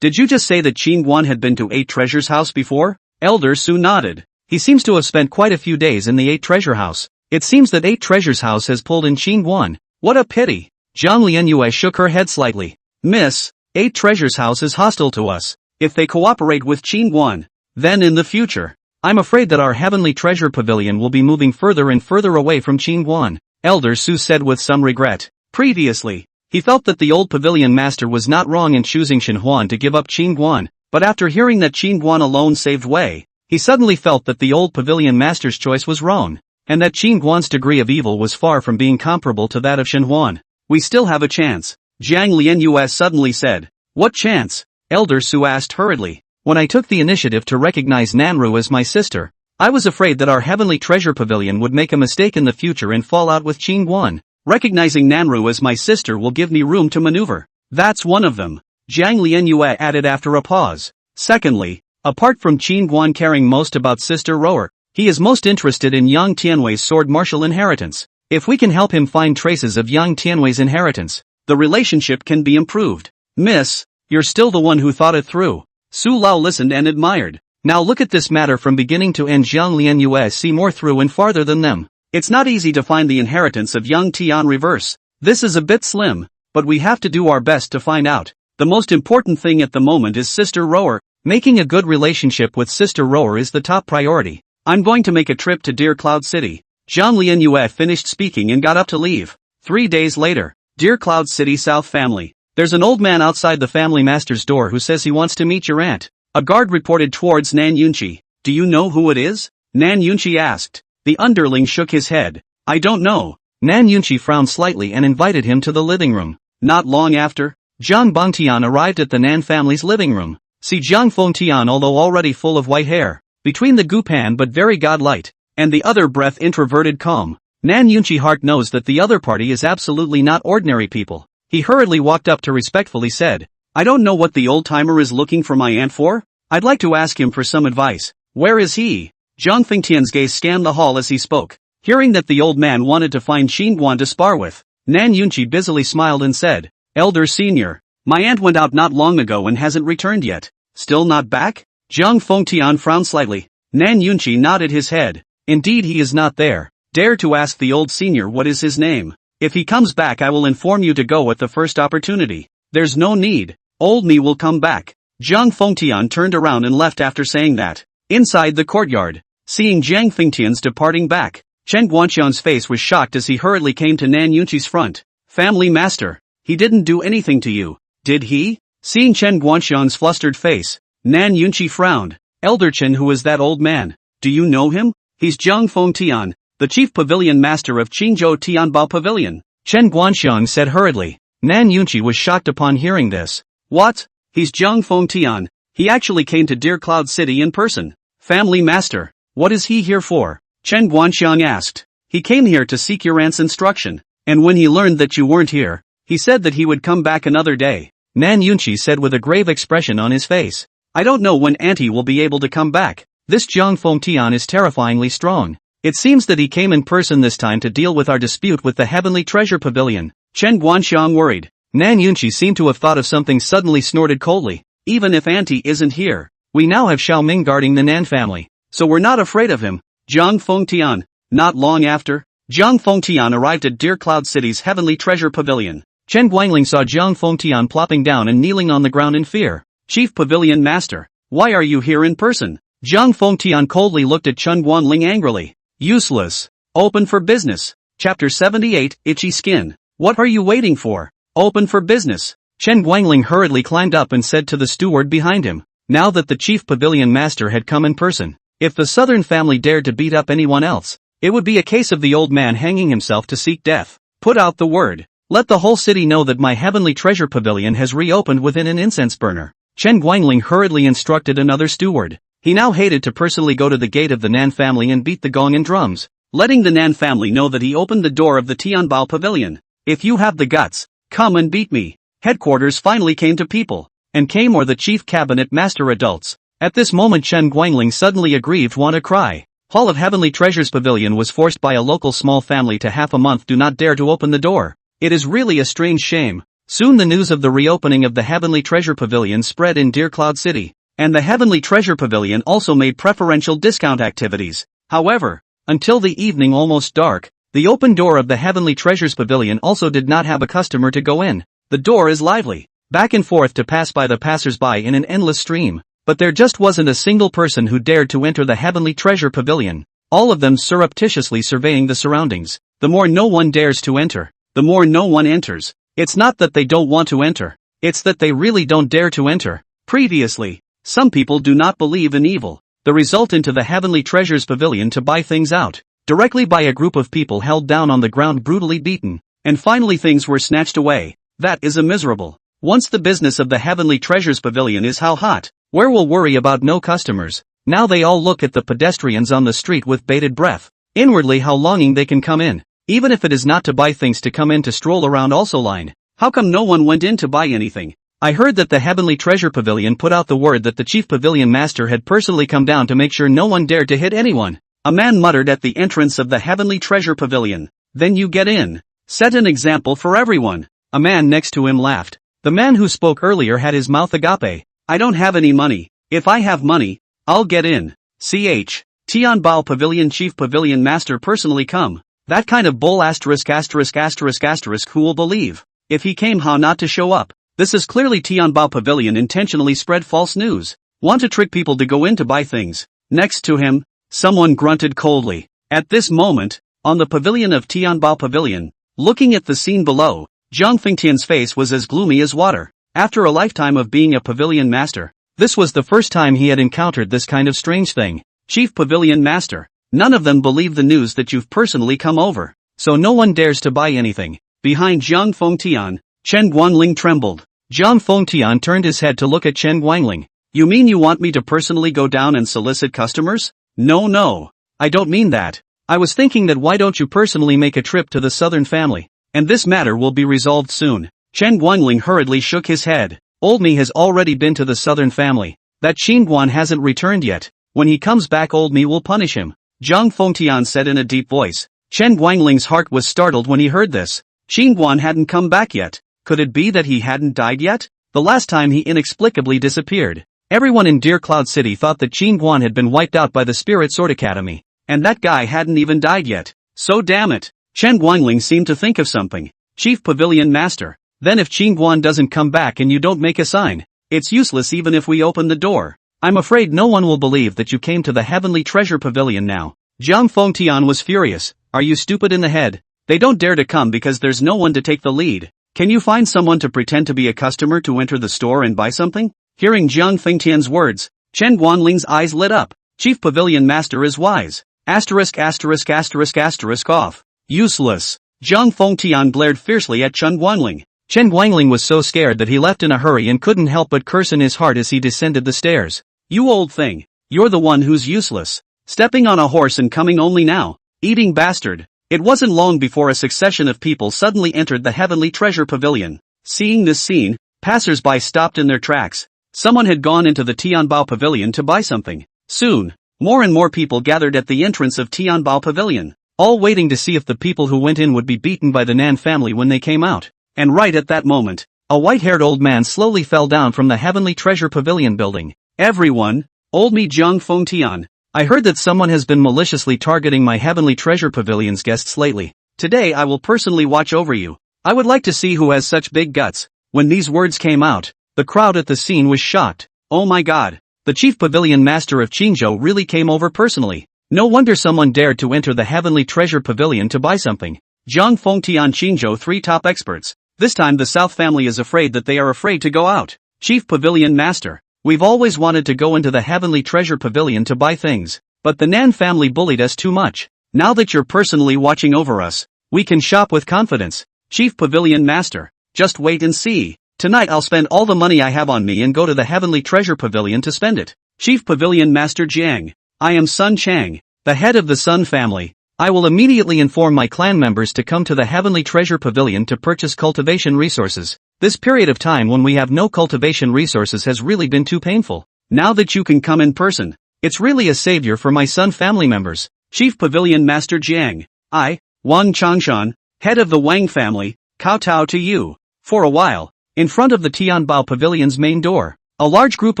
did you just say that Qingguan had been to 8 Treasures House before? Elder Su nodded. He seems to have spent quite a few days in the 8 Treasure House. It seems that 8 Treasures House has pulled in Qingguan. What a pity. Zhang Lianyue shook her head slightly. Miss, 8 Treasures House is hostile to us. If they cooperate with Qingguan, then in the future, I'm afraid that our Heavenly Treasure Pavilion will be moving further and further away from Qingguan, Elder Su said with some regret. Previously, he felt that the old pavilion master was not wrong in choosing Shenhuan to give up Qingguan, but after hearing that Qingguan alone saved Wei, he suddenly felt that the old pavilion master's choice was wrong, and that Qingguan's degree of evil was far from being comparable to that of Shenhuan. We still have a chance, Zhang Lianyue suddenly said. What chance? Elder Su asked hurriedly. When I took the initiative to recognize Nanru as my sister, I was afraid that our Heavenly Treasure Pavilion would make a mistake in the future and fall out with Qingguan. Recognizing Nanru as my sister will give me room to maneuver. That's one of them, Zhang Lianyue added after a pause. Secondly, apart from Qingguan caring most about Sister Rower, he is most interested in Yang Tianwei's sword martial inheritance. If we can help him find traces of Yang Tianwei's inheritance, the relationship can be improved. Miss, you're still the one who thought it through. Su Lao listened and admired. Now look at this matter from beginning to end. Zhang Lianyue see more through and farther than them. It's not easy to find the inheritance of Yang Tian reverse. This is a bit slim, but we have to do our best to find out. The most important thing at the moment is Sister Rower. Making a good relationship with Sister Rower is the top priority. I'm going to make a trip to Dear Cloud City. Zhang Lianyue finished speaking and got up to leave. 3 days later, Dear Cloud City South family. There's an old man outside the family master's door who says he wants to meet your aunt. A guard reported towards Nan Yunqi. Do you know who it is? Nan Yunqi asked. The underling shook his head. I don't know. Nan Yunqi frowned slightly and invited him to the living room. Not long after, Zhang Bongtian arrived at the Nan family's living room. See Zhang Fengtian, although already full of white hair, between the gupan but very godlight, and the other breath introverted calm. Nan Yunqi heart knows that the other party is absolutely not ordinary people. He hurriedly walked up to respectfully said, I don't know what the old-timer is looking for my aunt for. I'd like to ask him for some advice. Where is he? Zhang Fengtian's gaze scanned the hall as he spoke. Hearing that the old man wanted to find Qingguan to spar with, Nan Yunqi busily smiled and said, Elder Senior, my aunt went out not long ago and hasn't returned yet. Still not back? Zhang Fengtian frowned slightly. Nan Yunqi nodded his head. Indeed he is not there. Dare to ask the old senior what is his name. If he comes back I will inform you to go at the first opportunity. There's no need. Old me will come back. Zhang Fengtian turned around and left after saying that. Inside the courtyard, seeing Zhang Fengtian's departing back, Chen Guanxiang's face was shocked as he hurriedly came to Nan Yunqi's front. Family master, he didn't do anything to you, did he? Seeing Chen Guanxiang's flustered face, Nan Yunqi frowned. Elder Chen, who is that old man? Do you know him? He's Zhang Fengtian, the chief pavilion master of Qingzhou Tianbao Pavilion, Chen Guanxiang said hurriedly. Nan Yunqi was shocked upon hearing this. What? He's Zhang Fengtian. He actually came to Dear Cloud City in person. Family master, what is he here for? Chen Guanxiang asked. He came here to seek your aunt's instruction, and when he learned that you weren't here, he said that he would come back another day. Nan Yunqi said with a grave expression on his face. I don't know when auntie will be able to come back. This Zhang Fengtian is terrifyingly strong. It seems that he came in person this time to deal with our dispute with the Heavenly Treasure Pavilion. Chen Guanxiang worried. Nan Yunqi seemed to have thought of something suddenly snorted coldly. Even if auntie isn't here, we now have Xiao Ming guarding the Nan family, so we're not afraid of him. Zhang Fengtian. Not long after, Zhang Fengtian arrived at Dear Cloud City's Heavenly Treasure Pavilion. Chen Guangling saw Zhang Fengtian plopping down and kneeling on the ground in fear. Chief Pavilion Master, why are you here in person? Zhang Fengtian coldly looked at Chen Guangling angrily. Useless. Open for business. Chapter 78, Itchy Skin. What are you waiting for? Open for business. Chen Guangling hurriedly climbed up and said to the steward behind him. Now that the chief pavilion master had come in person, if the southern family dared to beat up anyone else, It would be a case of the old man hanging himself to seek death. Put out the word. Let the whole city know that my heavenly treasure pavilion has reopened within an incense burner. Chen Guangling hurriedly instructed another steward. He now hated to personally go to the gate of the Nan family and beat the gong and drums, letting the Nan family know that he opened the door of the Tianbao pavilion. If you have the guts, come and beat me. Headquarters finally came to people, and came or the chief cabinet master adults. At this moment Chen Guangling suddenly aggrieved want to cry. Hall of Heavenly Treasures Pavilion was forced by a local small family to half a month do not dare to open the door. It is really a strange shame. Soon the news of the reopening of the Heavenly Treasure Pavilion spread in Dear Cloud City, and the Heavenly Treasure Pavilion also made preferential discount activities. However, until the evening almost dark, the open door of the Heavenly Treasures Pavilion also did not have a customer to go in. The door is lively, back and forth to pass by the passers-by in an endless stream, but there just wasn't a single person who dared to enter the Heavenly Treasure Pavilion, all of them surreptitiously surveying the surroundings. The more no one dares to enter, the more no one enters. It's not that they don't want to enter, it's that they really don't dare to enter. Previously, some people do not believe in evil. The result into the Heavenly Treasures Pavilion to buy things out, directly by a group of people held down on the ground brutally beaten, and finally things were snatched away. That is a miserable. Once the business of the Heavenly Treasures Pavilion is how hot, where will worry about no customers. Now they all look at the pedestrians on the street with bated breath, inwardly how longing they can come in, even if it is not to buy things to come in to stroll around also line. How come no one went in to buy anything? I heard that the Heavenly Treasure Pavilion put out the word that the chief pavilion master had personally come down to make sure no one dared to hit anyone. A man muttered at the entrance of the Heavenly Treasure Pavilion. Then you get in. Set an example for everyone. A man next to him laughed. The man who spoke earlier had his mouth agape. I don't have any money. If I have money, I'll get in. Tianbao Pavilion Chief Pavilion Master personally come. That kind of bull ****** who will believe? If he came how not to show up? This is clearly Tianbao Pavilion intentionally spread false news. Want to trick people to go in to buy things. Next to him, someone grunted coldly. At this moment, on the pavilion of Tianbao Pavilion, looking at the scene below, Zhang Fengtian's face was as gloomy as water. After a lifetime of being a pavilion master, this was the first time he had encountered this kind of strange thing. Chief Pavilion Master, none of them believe the news that you've personally come over, so no one dares to buy anything. Behind Zhang Fengtian, Chen Guangling trembled. Zhang Fengtian turned his head to look at Chen Guangling. You mean you want me to personally go down and solicit customers? No, I don't mean that. I was thinking that why don't you personally make a trip to the southern family, and this matter will be resolved soon. Chen Guangling hurriedly shook his head. Old me has already been to the southern family. That Qingguan hasn't returned yet. When he comes back old me will punish him. Zhang Fengtian said in a deep voice. Chen Guangling's heart was startled when he heard this. Qingguan hadn't come back yet. Could it be that he hadn't died yet? The last time he inexplicably disappeared. Everyone in Dear Cloud City thought that Qingguan had been wiped out by the Spirit Sword Academy. And that guy hadn't even died yet. So damn it. Chen Guangling seemed to think of something. Chief Pavilion Master. Then if Qingguan doesn't come back and you don't make a sign, it's useless even if we open the door. I'm afraid no one will believe that you came to the Heavenly Treasure Pavilion now. Zhang Fengtian was furious. Are you stupid in the head? They don't dare to come because there's no one to take the lead. Can you find someone to pretend to be a customer to enter the store and buy something? Hearing Zhang Fengtian's words, Chen Guangling's eyes lit up. Chief Pavilion Master is wise. Off. Useless. Zhang Fengtian glared fiercely at Chen Guangling. Chen Guangling was so scared that he left in a hurry and couldn't help but curse in his heart as he descended the stairs. You old thing. You're the one who's useless. Stepping on a horse and coming only now. Eating bastard. It wasn't long before a succession of people suddenly entered the Heavenly Treasure Pavilion. Seeing this scene, passers-by stopped in their tracks. Someone had gone into the Tianbao Pavilion to buy something. Soon, more and more people gathered at the entrance of Tianbao Pavilion, all waiting to see if the people who went in would be beaten by the Nan family when they came out. And right at that moment, a white-haired old man slowly fell down from the Heavenly Treasure Pavilion building. Everyone, old me Zhang Fengtian. I heard that someone has been maliciously targeting my Heavenly Treasure Pavilion's guests lately. Today I will personally watch over you. I would like to see who has such big guts. When these words came out, the crowd at the scene was shocked. Oh my god. The Chief Pavilion Master of Qingzhou really came over personally. No wonder someone dared to enter the Heavenly Treasure Pavilion to buy something. Zhang Fengtian Qingzhou 3 top experts. This time the South family is afraid that they are afraid to go out. Chief Pavilion Master. We've always wanted to go into the Heavenly Treasure Pavilion to buy things, but the Nan family bullied us too much. Now that you're personally watching over us, we can shop with confidence. Chief Pavilion Master, just wait and see. Tonight I'll spend all the money I have on me and go to the Heavenly Treasure Pavilion to spend it. Chief Pavilion Master Jiang, I am Sun Chang, the head of the Sun family. I will immediately inform my clan members to come to the Heavenly Treasure Pavilion to purchase cultivation resources. This period of time when we have no cultivation resources has really been too painful. Now that you can come in person, it's really a savior for my Sun family members. Chief Pavilion Master Jiang, I, Wang Changshan, head of the Wang family, kowtow to you. For a while, in front of the Tianbao Pavilion's main door, a large group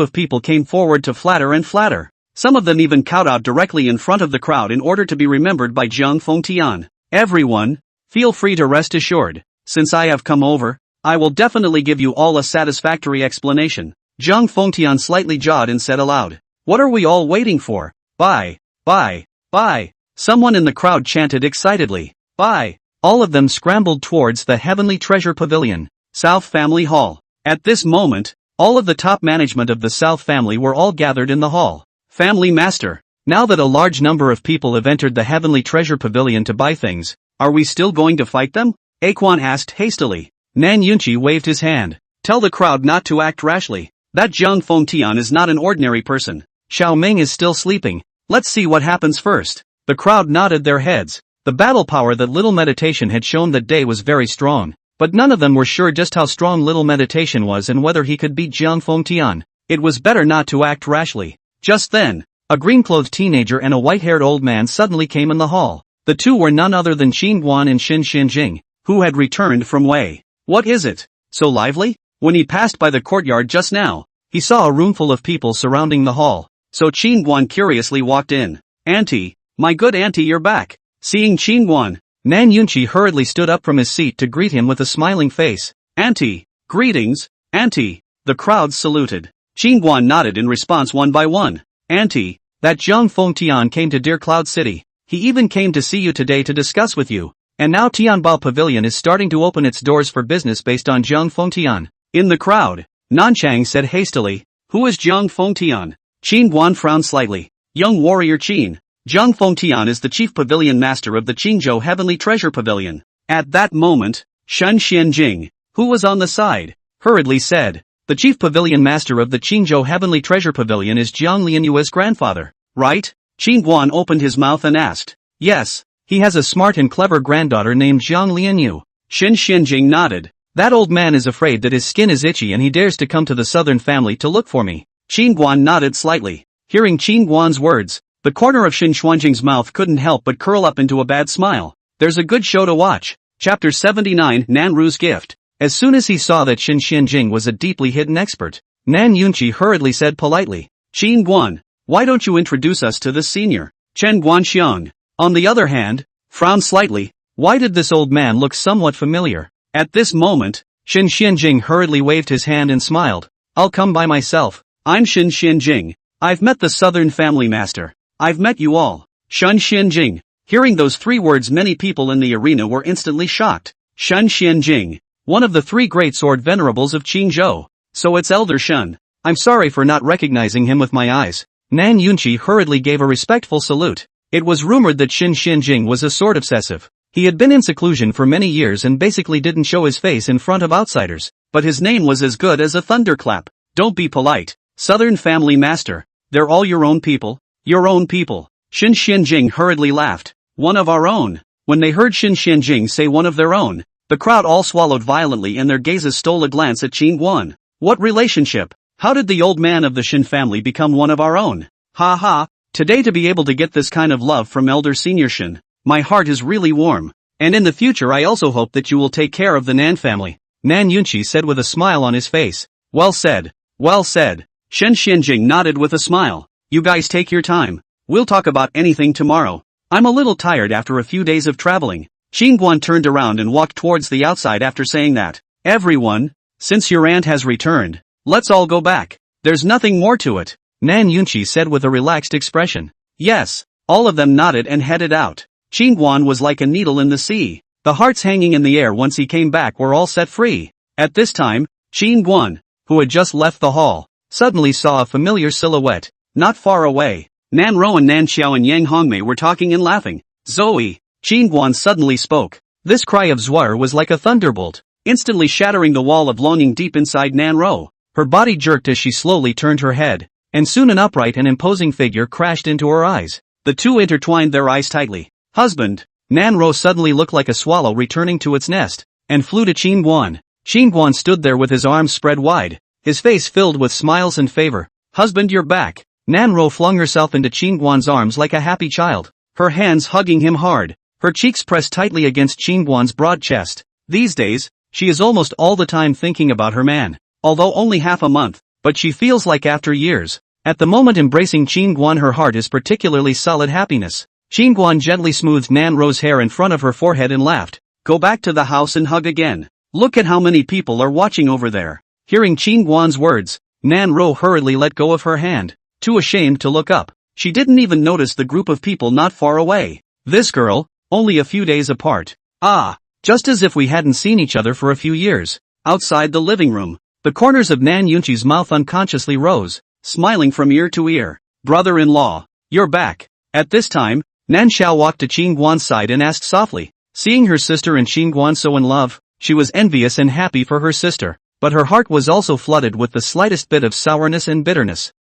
of people came forward to flatter and flatter. Some of them even kowtowed directly in front of the crowd in order to be remembered by Jiang Fengtian. Everyone, feel free to rest assured. Since I have come over, I will definitely give you all a satisfactory explanation. Jiang Fengtian slightly jawed and said aloud, what are we all waiting for? Bye. Someone in the crowd chanted excitedly. Bye. All of them scrambled towards the Heavenly Treasure Pavilion, South Family Hall. At this moment, all of the top management of the South family were all gathered in the hall. Family Master, now that a large number of people have entered the Heavenly Treasure Pavilion to buy things, are we still going to fight them? Aquan asked hastily. Nan Yunqi waved his hand. Tell the crowd not to act rashly. That Jiang Fengtian is not an ordinary person. Xiao Ming is still sleeping. Let's see what happens first. The crowd nodded their heads. The battle power that Little Meditation had shown that day was very strong, but none of them were sure just how strong Little Meditation was and whether he could beat Jiang Fengtian. It was better not to act rashly. Just then, a green-clothed teenager and a white-haired old man suddenly came in the hall. The two were none other than Qin Guan and Xin Xianjing, who had returned from Wei. What is it? So lively? When he passed by the courtyard just now, he saw a roomful of people surrounding the hall. So Qin Guan curiously walked in. Auntie, my good auntie, you're back. Seeing Qin Guan, Nan Yunqi hurriedly stood up from his seat to greet him with a smiling face. Auntie, greetings, auntie. The crowd saluted. Qin Guan nodded in response one by one. Auntie, that Jiang Fengtian came to Deer Cloud City. He even came to see you today to discuss with you. And now Tianbao Pavilion is starting to open its doors for business based on Jiang Fengtian. In the crowd, Nanchang said hastily, who is Jiang Fengtian? Qin Guan frowned slightly. Young warrior Qin. Jiang Fengtian is the chief pavilion master of the Qingzhou Heavenly Treasure Pavilion. At that moment, Shen Xianjing, who was on the side, hurriedly said, the chief pavilion master of the Qingzhou Heavenly Treasure Pavilion is Jiang Lianyu's grandfather, right? Qin Guan opened his mouth and asked. Yes, he has a smart and clever granddaughter named Jiang Lianyu. Shen Xianjing nodded. That old man is afraid that his skin is itchy and he dares to come to the southern family to look for me. Qin Guan nodded slightly. Hearing Qin Guan's words, the corner of Shen Xuanjing's mouth couldn't help but curl up into a bad smile. There's a good show to watch. Chapter 79 Nanru's Gift. As soon as he saw that Shen Xianjing was a deeply hidden expert, Nan Yunqi hurriedly said politely, Qin Guan, why don't you introduce us to this senior? Chen Guanxiang, on the other hand, frowned slightly. Why did this old man look somewhat familiar? At this moment, Shen Xianjing hurriedly waved his hand and smiled. I'll come by myself. I'm Shen Xianjing. I've met the Southern Family Master. I've met you all. Shen Xianjing. Hearing those three words, many people in the arena were instantly shocked. Shen Xianjing, one of the three great sword venerables of Qingzhou. So it's Elder Shen. I'm sorry for not recognizing him with my eyes. Nan Yunqi hurriedly gave a respectful salute. It was rumored that Shen Xianjing was a sword obsessive. He had been in seclusion for many years and basically didn't show his face in front of outsiders, but his name was as good as a thunderclap. Don't be polite. Southern Family Master. They're all your own people. Your own people. Shen Xianjing hurriedly laughed. One of our own. When they heard Shen Xianjing say one of their own, the crowd all swallowed violently and their gazes stole a glance at Qin Guan. What relationship? How did the old man of the Shen family become one of our own? Ha ha. Today to be able to get this kind of love from Elder Senior Shen, my heart is really warm. And in the future I also hope that you will take care of the Nan family. Nan Yunqi said with a smile on his face. Well said. Well said. Shen Xianjing nodded with a smile. You guys take your time. We'll talk about anything tomorrow. I'm a little tired after a few days of traveling. Qin Guan turned around and walked towards the outside after saying that. Everyone, since your aunt has returned, let's all go back. There's nothing more to it. Nan Yunqi said with a relaxed expression. Yes, all of them nodded and headed out. Qin Guan was like a needle in the sea. The hearts hanging in the air once he came back were all set free. At this time, Qin Guan, who had just left the hall, suddenly saw a familiar silhouette. Not far away, Nan Ro and Nan Xiao and Yang Hongmei were talking and laughing. Zoe! Qingguan suddenly spoke. This cry of Zwar was like a thunderbolt, instantly shattering the wall of longing deep inside Nanro. Her body jerked as she slowly turned her head, and soon an upright and imposing figure crashed into her eyes. The two intertwined their eyes tightly. Husband! Nanro suddenly looked like a swallow returning to its nest, and flew to Qingguan. Qingguan stood there with his arms spread wide, his face filled with smiles and favor. Husband, you're back! Nanro flung herself into Qingguan's arms like a happy child, her hands hugging him hard, her cheeks pressed tightly against Qingguan's broad chest. These days, she is almost all the time thinking about her man, although only half a month, but she feels like after years. At the moment embracing Qingguan, her heart is particularly solid happiness. Qingguan gently smoothed Nanro's hair in front of her forehead and laughed. Go back to the house and hug again. Look at how many people are watching over there. Hearing Qingguan's words, Nanro hurriedly let go of her hand, too ashamed to look up. She didn't even notice the group of people not far away. This girl, only a few days apart. Ah, just as if we hadn't seen each other for a few years. Outside the living room, the corners of Nan Yunqi's mouth unconsciously rose, smiling from ear to ear. Brother-in-law, you're back. At this time, Nan Xiao walked to Qingguan's side and asked softly. Seeing her sister and Qingguan so in love, she was envious and happy for her sister, but her heart was also flooded with the slightest bit of sourness and bitterness.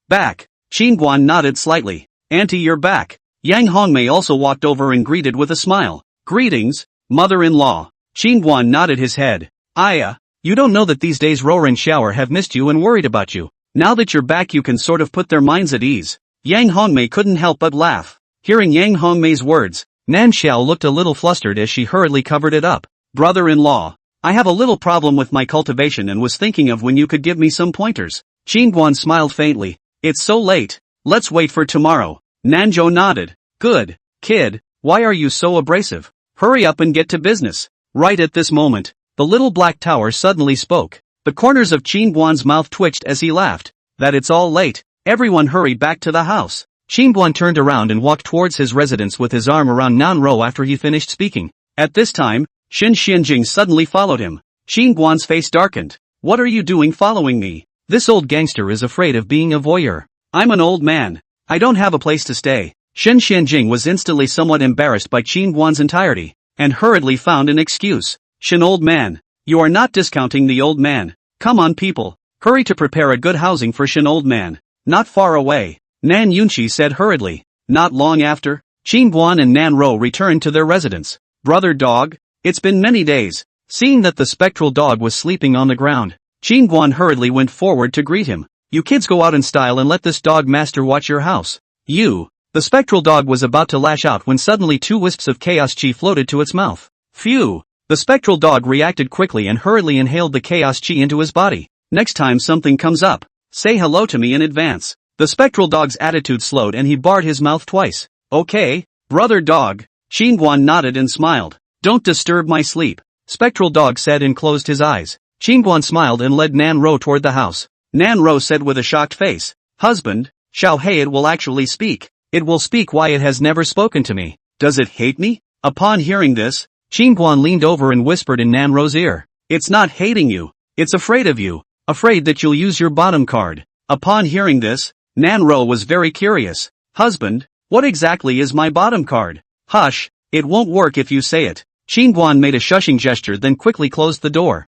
Back. Qingguan nodded slightly. Auntie, you're back. Yang Hongmei also walked over and greeted with a smile. Greetings, mother-in-law. Qingguan nodded his head. Aya, you don't know that these days Ro and Xiaoer have missed you and worried about you. Now that you're back you can sort of put their minds at ease. Yang Hongmei couldn't help but laugh. Hearing Yang Hongmei's words, Nan Xiao looked a little flustered as she hurriedly covered it up. Brother-in-law, I have a little problem with my cultivation and was thinking of when you could give me some pointers. Qingguan smiled faintly. It's so late. Let's wait for tomorrow. Nanzhou nodded. Good, kid, why are you so abrasive? Hurry up and get to business. Right at this moment, the little black tower suddenly spoke. The corners of Qingguan's mouth twitched as he laughed. That it's all late. Everyone hurry back to the house. Qingguan turned around and walked towards his residence with his arm around Nanro after he finished speaking. At this time, Xin Xianjing suddenly followed him. Qingguan's face darkened. What are you doing following me? This old gangster is afraid of being a voyeur. I'm an old man. I don't have a place to stay. Xin Xianjing was instantly somewhat embarrassed by Qingguan's entirety, and hurriedly found an excuse. Xin old man. You are not discounting the old man. Come on people. Hurry to prepare a good housing for Xin old man. Not far away. Nan Yunqi said hurriedly. Not long after, Qingguan and Nanro returned to their residence. Brother dog, it's been many days. Seeing that the spectral dog was sleeping on the ground, Qingguan hurriedly went forward to greet him. You kids go out in style and let this dog master watch your house. You. The spectral dog was about to lash out when suddenly 2 wisps of chaos chi floated to its mouth. Phew. The spectral dog reacted quickly and hurriedly inhaled the chaos chi into his body. Next time something comes up, say hello to me in advance. The spectral dog's attitude slowed and he barred his mouth twice. Okay, brother dog. Qingguan nodded and smiled. Don't disturb my sleep. Spectral dog said and closed his eyes. Qingguan smiled and led Nanro toward the house. Nanro said with a shocked face. Husband, Xiao Hei it will actually speak. It will speak why it has never spoken to me. Does it hate me? Upon hearing this, Qingguan leaned over and whispered in Nanro's ear. It's not hating you. It's afraid of you. Afraid that you'll use your bottom card. Upon hearing this, Nanro was very curious. Husband, what exactly is my bottom card? Hush, it won't work if you say it. Qingguan made a shushing gesture then quickly closed the door.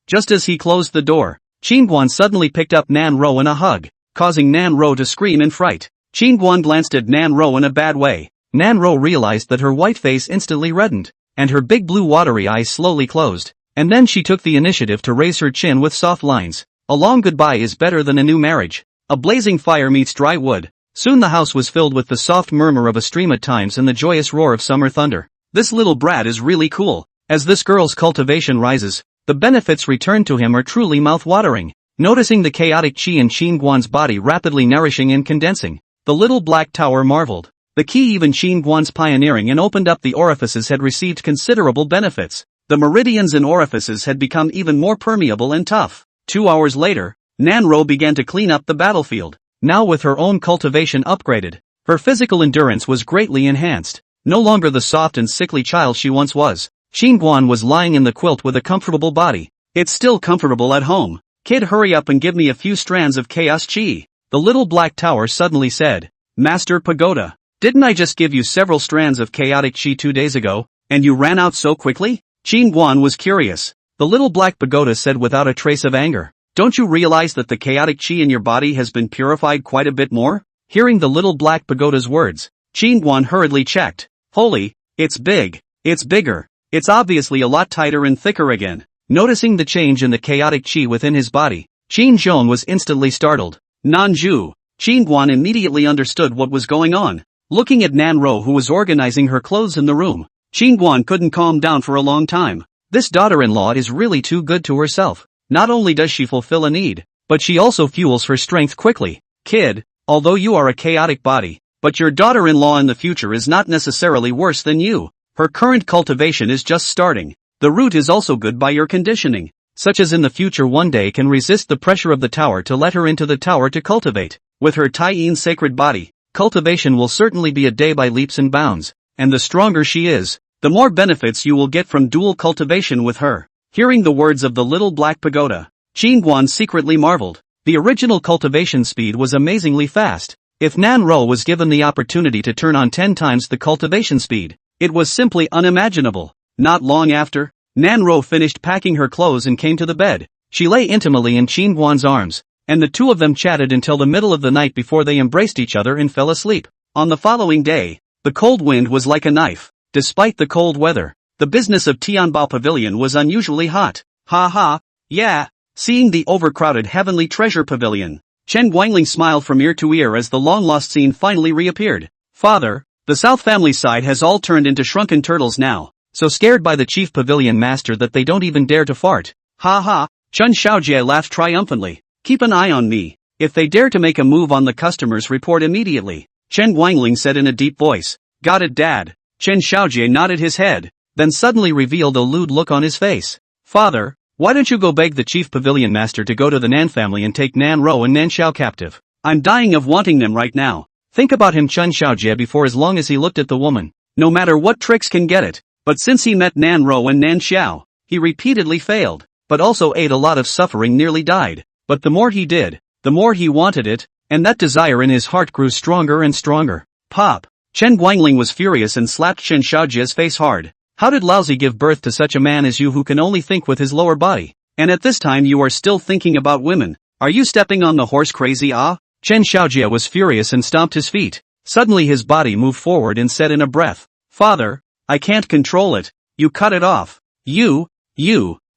Just as he closed the door, Qingguan suddenly picked up Nanro in a hug, causing Nanro to scream in fright. Qingguan glanced at Nanro in a bad way. Nanro realized that her white face instantly reddened, and her big blue watery eyes slowly closed, and then she took the initiative to raise her chin with soft lines. A long goodbye is better than a new marriage. A blazing fire meets dry wood. Soon the house was filled with the soft murmur of a stream at times and the joyous roar of summer thunder. This little brat is really cool. As this girl's cultivation rises, the benefits returned to him are truly mouth-watering. Noticing the chaotic chi in Qingguan's body rapidly nourishing and condensing, the little black tower marveled. The key even Qingguan's pioneering and opened up the orifices had received considerable benefits. The meridians and orifices had become even more permeable and tough. 2 hours later, Nanro began to clean up the battlefield. Now with her own cultivation upgraded, her physical endurance was greatly enhanced. No longer the soft and sickly child she once was, Qingguan was lying in the quilt with a comfortable body. It's still comfortable at home. Kid, hurry up and give me a few strands of chaos chi. The little black tower suddenly said. Master Pagoda. Didn't I just give you several strands of chaotic chi 2 days ago, and you ran out so quickly? Qin Guan was curious. The little black pagoda said without a trace of anger. Don't you realize that the chaotic chi in your body has been purified quite a bit more? Hearing the little black pagoda's words, Qin Guan hurriedly checked. Holy, it's big. It's bigger. It's obviously a lot tighter and thicker again. Noticing the change in the chaotic chi within his body, Qin Zhong was instantly startled. Nanju. Qin Guan immediately understood what was going on. Looking at Nan Ro who was organizing her clothes in the room, Qin Guan couldn't calm down for a long time. This daughter-in-law is really too good to herself. Not only does she fulfill a need, but she also fuels her strength quickly. Kid, although you are a chaotic body, but your daughter-in-law in the future is not necessarily worse than you. Her current cultivation is just starting. The root is also good by your conditioning, such as in the future one day can resist the pressure of the tower to let her into the tower to cultivate. With her Tai-Yin sacred body, cultivation will certainly be a day by leaps and bounds, and the stronger she is, the more benefits you will get from dual cultivation with her. Hearing the words of the little black pagoda, Qin Guan secretly marveled. The original cultivation speed was amazingly fast. If Nan Ro was given the opportunity to turn on 10 times the cultivation speed, it was simply unimaginable. Not long after, Nan Ro finished packing her clothes and came to the bed. She lay intimately in Qin Guan's arms, and the two of them chatted until the middle of the night before they embraced each other and fell asleep. On the following day, the cold wind was like a knife. Despite the cold weather, the business of Tianbao Pavilion was unusually hot. Ha ha, yeah. Seeing the overcrowded Heavenly Treasure Pavilion, Chen Guangling smiled from ear to ear as the long-lost scene finally reappeared. Father, the South family side has all turned into shrunken turtles now, so scared by the chief pavilion master that they don't even dare to fart. Ha ha, Chen Xiaojie laughed triumphantly. Keep an eye on me. If they dare to make a move on the customers, report immediately, Chen Guangling said in a deep voice. Got it, Dad. Chen Xiaojie nodded his head, then suddenly revealed a lewd look on his face. Father, why don't you go beg the chief pavilion master to go to the Nan family and take Nan Ro and Nan Xiao captive? I'm dying of wanting them right now. Think about him. Chen Xiaojie before as long as he looked at the woman. No matter what tricks can get it. But since he met Nan Ro and Nan Xiao, he repeatedly failed, but also ate a lot of suffering, nearly died. But the more he did, the more he wanted it, and that desire in his heart grew stronger and stronger. Pop! Chen Guangling was furious and slapped Chen Xiaojie's face hard. How did Laozi give birth to such a man as you who can only think with his lower body? And at this time you are still thinking about women. Are you stepping on the horse, crazy? Ah? Chen Xiaojie was furious and stomped his feet. Suddenly his body moved forward and said in a breath, Father, I can't control it. You cut it off. You.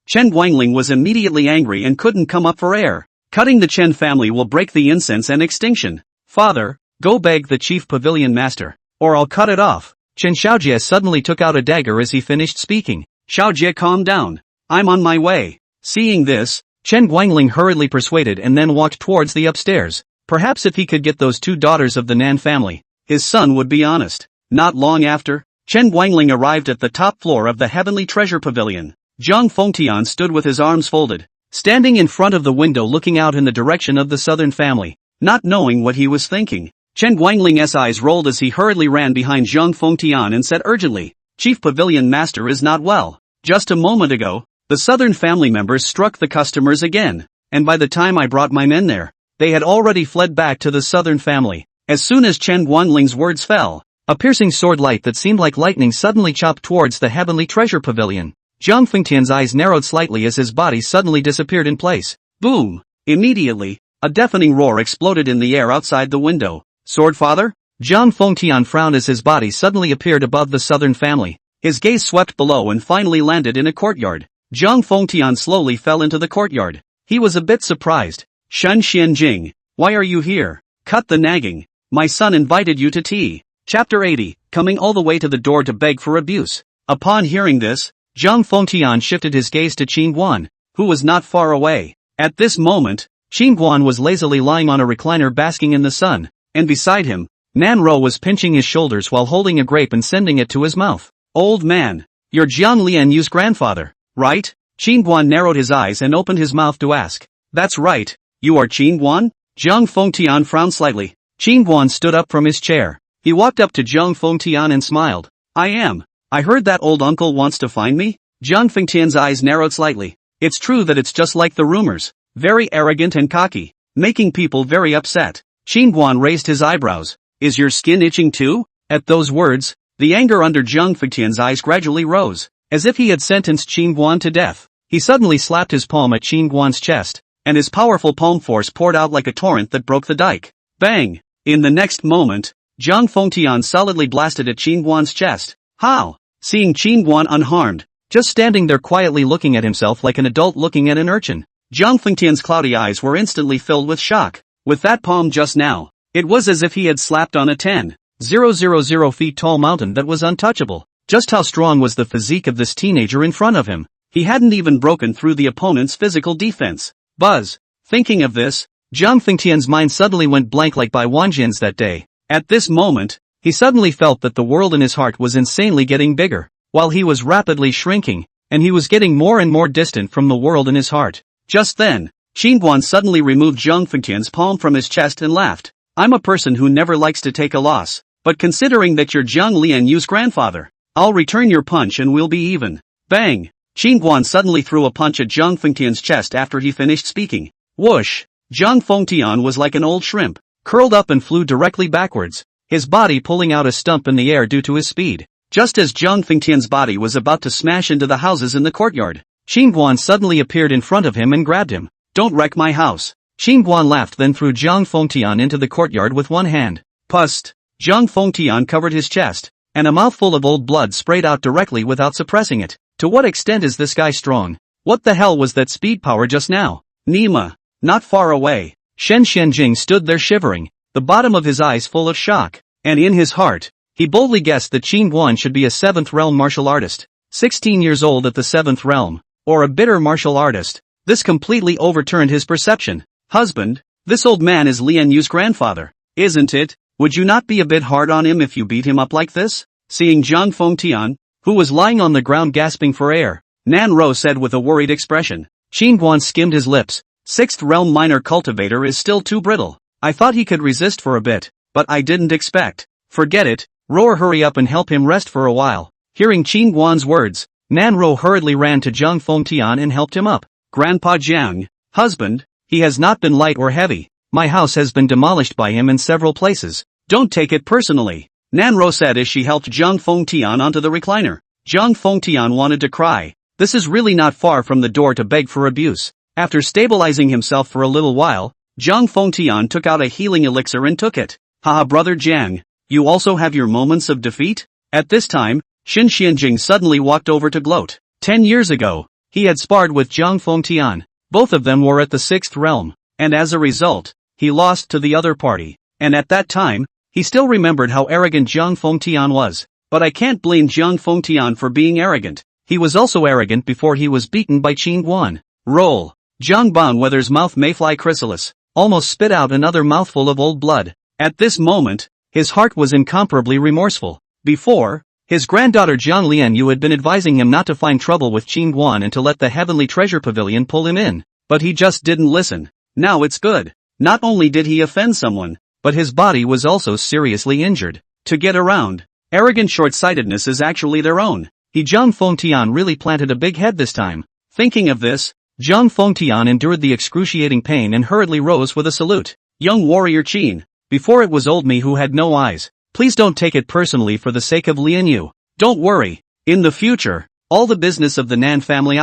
Chen Guangling was immediately angry and couldn't come up for air. Cutting the Chen family will break the incense and extinction. Father, go beg the chief pavilion master, or I'll cut it off. Chen Xiaojie suddenly took out a dagger as he finished speaking. Xiaojie, calm down. I'm on my way. Seeing this, Chen Guangling hurriedly persuaded and then walked towards the upstairs. Perhaps if he could get those two daughters of the Nan family, his son would be honest. Not long after, Chen Guangling arrived at the top floor of the Heavenly Treasure Pavilion. Zhang Fengtian stood with his arms folded, standing in front of the window looking out in the direction of the southern family, not knowing what he was thinking. Chen Guangling's eyes rolled as he hurriedly ran behind Zhang Fengtian and said urgently, Chief Pavilion Master is not well. Just a moment ago, the southern family members struck the customers again, and by the time I brought my men there, they had already fled back to the southern family. As soon as Chen Guangling's words fell, a piercing sword light that seemed like lightning suddenly chopped towards the Heavenly Treasure Pavilion. Zhang Fengtian's eyes narrowed slightly as his body suddenly disappeared in place. Boom! Immediately, a deafening roar exploded in the air outside the window. Sword Father? Zhang Fengtian frowned as his body suddenly appeared above the southern family. His gaze swept below and finally landed in a courtyard. Zhang Fengtian slowly fell into the courtyard. He was a bit surprised. Shen Xianjing, why are you here? Cut the nagging. My son invited you to tea. Chapter 80, coming all the way to the door to beg for abuse. Upon hearing this, Zhang Fengtian shifted his gaze to Qin Guan, who was not far away. At this moment, Qin Guan was lazily lying on a recliner basking in the sun, and beside him, Nan Ro was pinching his shoulders while holding a grape and sending it to his mouth. Old man, you're Jiang Lianyu's grandfather, right? Qin Guan narrowed his eyes and opened his mouth to ask. That's right, you are Qin Guan? Zhang Fengtian frowned slightly. Qin Guan stood up from his chair. He walked up to Zhang Fengtian and smiled. I am. I heard that old uncle wants to find me? Zhang Fengtian's eyes narrowed slightly. It's true that it's just like the rumors. Very arrogant and cocky, making people very upset. Qin Guan raised his eyebrows. Is your skin itching too? At those words, the anger under Zhang Fengtian's eyes gradually rose, as if he had sentenced Qin Guan to death. He suddenly slapped his palm at Qin Guan's chest, and his powerful palm force poured out like a torrent that broke the dike. Bang! In the next moment, Zhang Fengtian solidly blasted at Qin Guan's chest. How? Seeing Qin Guan unharmed, just standing there quietly looking at himself like an adult looking at an urchin, Zhang Fengtian's cloudy eyes were instantly filled with shock. With that palm just now, it was as if he had slapped on a 10,000 feet tall mountain that was untouchable. Just how strong was the physique of this teenager in front of him? He hadn't even broken through the opponent's physical defense. Buzz. Thinking of this, Zhang Fengtian's mind suddenly went blank like Bai Wanjian's that day. At this moment, he suddenly felt that the world in his heart was insanely getting bigger, while he was rapidly shrinking, and he was getting more and more distant from the world in his heart. Just then, Qin Guan suddenly removed Zhang Fengtian's palm from his chest and laughed. I'm a person who never likes to take a loss, but considering that you're Zhang Lianyu's grandfather, I'll return your punch and we'll be even. Bang! Qin Guan suddenly threw a punch at Zhang Fengtian's chest after he finished speaking. Whoosh! Zhang Fengtian was like an old shrimp, curled up and flew directly backwards, his body pulling out a stump in the air due to his speed. Just as Zhang Fengtian's body was about to smash into the houses in the courtyard, Qin Guan suddenly appeared in front of him and grabbed him. Don't wreck my house. Qin Guan laughed, then threw Zhang Fengtian into the courtyard with one hand. Pust! Zhang Fengtian covered his chest, and a mouthful of old blood sprayed out directly without suppressing it. To what extent is this guy strong? What the hell was that speed power just now? Nima. Not far away, Shen Xianjing stood there shivering, the bottom of his eyes full of shock, and in his heart, he boldly guessed that Qin Guan should be a 7th realm martial artist, 16 years old at the 7th realm, or a bitter martial artist. This completely overturned his perception. Husband, this old man is Lian Yu's grandfather, isn't it? Would you not be a bit hard on him if you beat him up like this? Seeing Zhang Fengtian, who was lying on the ground gasping for air, Nan Ro said with a worried expression. Qin Guan skimmed his lips. 6th realm minor cultivator is still too brittle. I thought he could resist for a bit, but I didn't expect. Forget it, Ro, hurry up and help him rest for a while. Hearing Qin Guan's words, Nan Ro hurriedly ran to Zhang Fengtian and helped him up. Grandpa Jiang, husband, he has not been light or heavy. My house has been demolished by him in several places. Don't take it personally, Nan Ro said as she helped Zhang Fengtian onto the recliner. Zhang Fengtian wanted to cry. This is really not far from the door to beg for abuse. After stabilizing himself for a little while, Zhang Fengtian took out a healing elixir and took it. Haha, brother Jiang, you also have your moments of defeat? At this time, Shen Xianjing suddenly walked over to gloat. 10 years ago, he had sparred with Zhang Fengtian. Both of them were at the 6th realm, and as a result, he lost to the other party. And at that time, he still remembered how arrogant Zhang Fengtian was. But I can't blame Zhang Fengtian for being arrogant. He was also arrogant before he was beaten by Qin Guan. Roll. Zhang Banweather's mouth mayfly chrysalis almost spit out another mouthful of old blood. At this moment, his heart was incomparably remorseful. Before, his granddaughter Zhang Lianyu had been advising him not to find trouble with Qin Guan and to let the Heavenly Treasure Pavilion pull him in. But he just didn't listen. Now it's good. Not only did he offend someone, but his body was also seriously injured. To get around, arrogant short-sightedness is actually their own. Zhang Fengtian really planted a big head this time. Thinking of this, Zhang Fengtian endured the excruciating pain and hurriedly rose with a salute. Young warrior Qin, before it was old me who had no eyes. Please don't take it personally for the sake of Lian Yu. Don't worry. In the future, all the business of the Nan family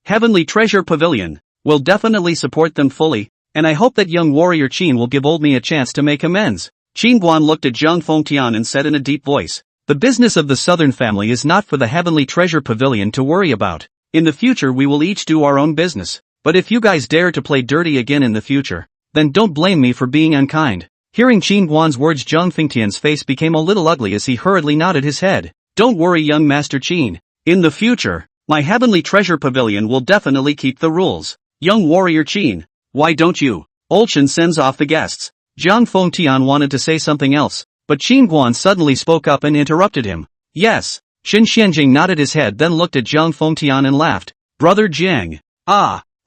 Heavenly Treasure Pavilion, will definitely support them fully, and I hope that young warrior Qin will give old me a chance to make amends. Qin Guan looked at Zhang Fengtian and said in a deep voice. The business of the southern family is not for the Heavenly Treasure Pavilion to worry about. In the future we will each do our own business. But if you guys dare to play dirty again in the future, then don't blame me for being unkind. Hearing Qin Guan's words, Zhang Fengtian's face became a little ugly as he hurriedly nodded his head. Don't worry, young Master Qin. In the future, my Heavenly Treasure Pavilion will definitely keep the rules. Young warrior Qin, why don't you? Olchen sends off the guests. Zhang Fengtian wanted to say something else, but Qin Guan suddenly spoke up and interrupted him. Yes. Shen Xianjing nodded his head, then looked at Zhang Fengtian and laughed. Brother Jiang.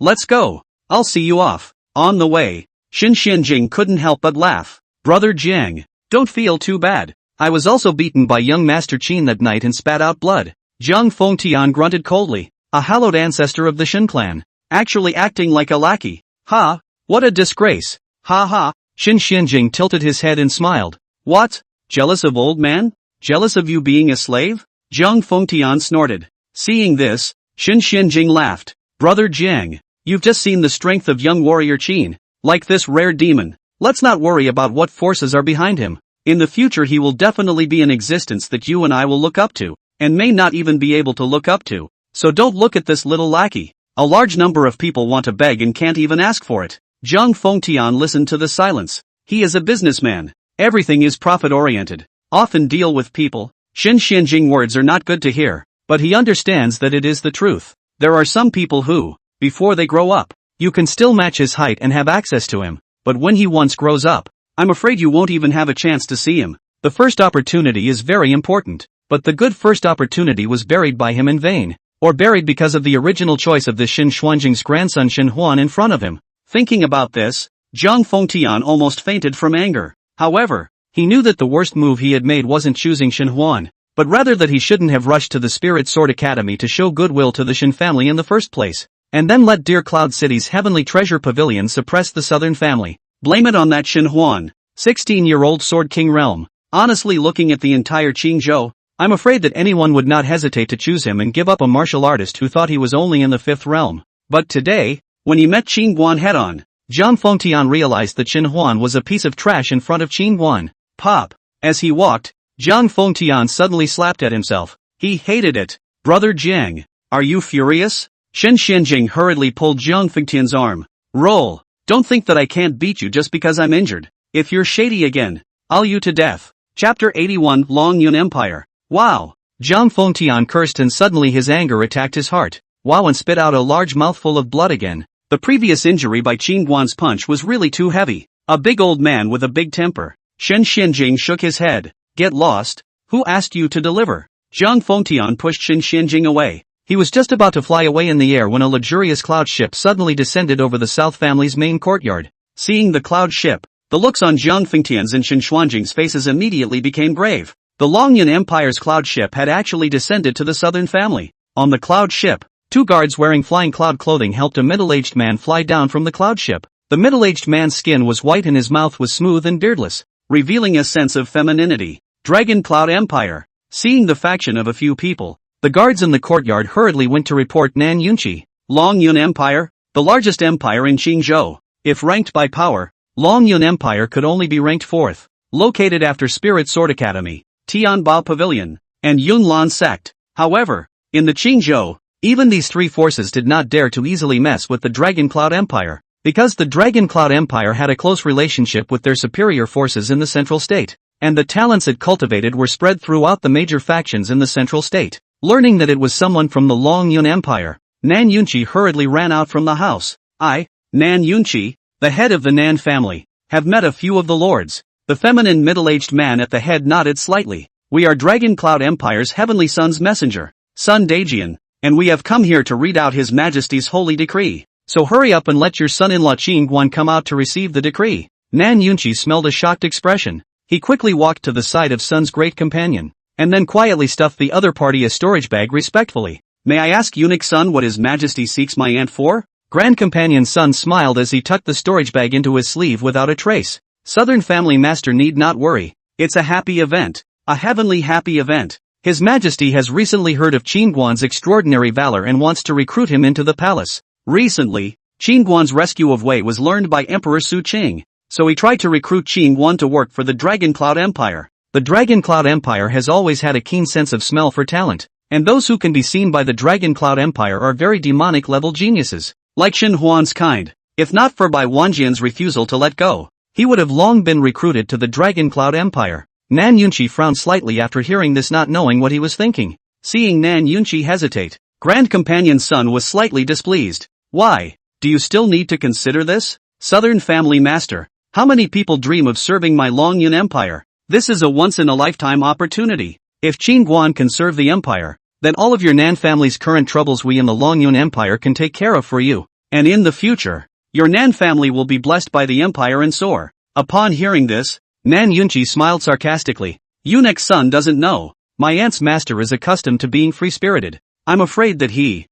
Let's go. I'll see you off. On the way, Shen Xianjing couldn't help but laugh. Brother Jiang, don't feel too bad. I was also beaten by young Master Qin that night and spat out blood. Zhang Fengtian grunted coldly. A hallowed ancestor of the Shen clan. Actually acting like a lackey. Ha! What a disgrace. Ha ha. Shen Xianjing tilted his head and smiled. What? Jealous of old man? Jealous of you being a slave? Zhang Fengtian snorted. Seeing this, Xin Xianjing laughed. Brother Jiang, you've just seen the strength of young warrior Qin. Like this rare demon, let's not worry about what forces are behind him. In the future he will definitely be an existence that you and I will look up to, and may not even be able to look up to. So don't look at this little lackey. A large number of people want to beg and can't even ask for it. Zhang Fengtian listened to the silence. He is a businessman. Everything is profit-oriented. Often deal with people. Xin Xianjing words are not good to hear, but he understands that it is the truth. There are some people who, before they grow up, you can still match his height and have access to him, but when he once grows up, I'm afraid you won't even have a chance to see him. The first opportunity is very important, but the good first opportunity was buried by him in vain. Or buried because of the original choice of this Xin Xuanjing's grandson Xin Huan in front of him. Thinking about this, Zhang Fengtian almost fainted from anger. However, he knew that the worst move he had made wasn't choosing Xin Huan, but rather that he shouldn't have rushed to the Spirit Sword Academy to show goodwill to the Xin family in the first place, and then let Dear Cloud City's Heavenly Treasure Pavilion suppress the Southern family. Blame it on that Xin Huan, 16-year-old Sword King realm. Honestly, looking at the entire Qingzhou, I'm afraid that anyone would not hesitate to choose him and give up a martial artist who thought he was only in the 5th realm. But today, when he met Qin Guan head-on, Zhang Fengtian realized that Xin Huan was a piece of trash in front of Qin Guan. Pop! As he walked, Zhang Fengtian suddenly slapped at himself. He hated it. Brother Jiang, are you furious? Xin Xianjing hurriedly pulled Zhang Fengtian's arm. Roll! Don't think that I can't beat you just because I'm injured. If you're shady again, I'll you to death. Chapter 81 Long Yun Empire. Wow! Zhang Fengtian cursed and suddenly his anger attacked his heart. Wow, and spit out a large mouthful of blood again. The previous injury by Qin Guan's punch was really too heavy. A big old man with a big temper. Shen Xianjing shook his head. Get lost? Who asked you to deliver? Zhang Fengtian pushed Shen Xianjing away. He was just about to fly away in the air when a luxurious cloud ship suddenly descended over the South family's main courtyard. Seeing the cloud ship, the looks on Zhang Fengtian's and Shen Xuanjing's faces immediately became grave. The Longyun Empire's cloud ship had actually descended to the Southern family. On the cloud ship, 2 guards wearing flying cloud clothing helped a middle-aged man fly down from the cloud ship. The middle-aged man's skin was white and his mouth was smooth and beardless, revealing a sense of femininity. Dragon Cloud Empire. Seeing the faction of a few people, the guards in the courtyard hurriedly went to report Nan Yunqi. Longyun Empire, the largest empire in Qingzhou. If ranked by power, Longyun Empire could only be ranked 4th. Located after Spirit Sword Academy, Tianbao Pavilion, and Yunlan Sect. However, in the Qingzhou, even these 3 forces did not dare to easily mess with the Dragon Cloud Empire, because the Dragon Cloud Empire had a close relationship with their superior forces in the central state, and the talents it cultivated were spread throughout the major factions in the central state. Learning that it was someone from the Longyun Empire, Nan Yunqi hurriedly ran out from the house. I, Nan Yunqi, the head of the Nan family, have met a few of the lords. The feminine middle-aged man at the head nodded slightly. We are Dragon Cloud Empire's Heavenly Son's messenger, Sun Dajian, and we have come here to read out His Majesty's holy decree. So hurry up and let your son-in-law Qin Guan come out to receive the decree. Nan Yunqi smelled a shocked expression. He quickly walked to the side of Sun's great companion, and then quietly stuffed the other party a storage bag respectfully. May I ask eunuch Sun what His Majesty seeks my aunt for? Grand Companion Sun smiled as he tucked the storage bag into his sleeve without a trace. Southern family master need not worry. It's a happy event. A heavenly happy event. His Majesty has recently heard of Qin Guan's extraordinary valor and wants to recruit him into the palace. Recently, Qin Guan's rescue of Wei was learned by Emperor Su Qing, so he tried to recruit Qin Guan to work for the Dragon Cloud Empire. The Dragon Cloud Empire has always had a keen sense of smell for talent, and those who can be seen by the Dragon Cloud Empire are very demonic-level geniuses, like Xin Huan's kind. If not for Bai Wanjian's refusal to let go, he would have long been recruited to the Dragon Cloud Empire. Nan Yunqi frowned slightly after hearing this, not knowing what he was thinking. Seeing Nan Yunqi hesitate, Grand Companion Sun was slightly displeased. Why? Do you still need to consider this? Southern family master, how many people dream of serving my Longyun Empire? This is a once-in-a-lifetime opportunity. If Qin Guan can serve the empire, then all of your Nan family's current troubles we in the Longyun Empire can take care of for you. And in the future, your Nan family will be blessed by the empire and soar. Upon hearing this, Nan Yunqi smiled sarcastically. Eunuch Sun doesn't know. My aunt's master is accustomed to being free-spirited. I'm afraid that he,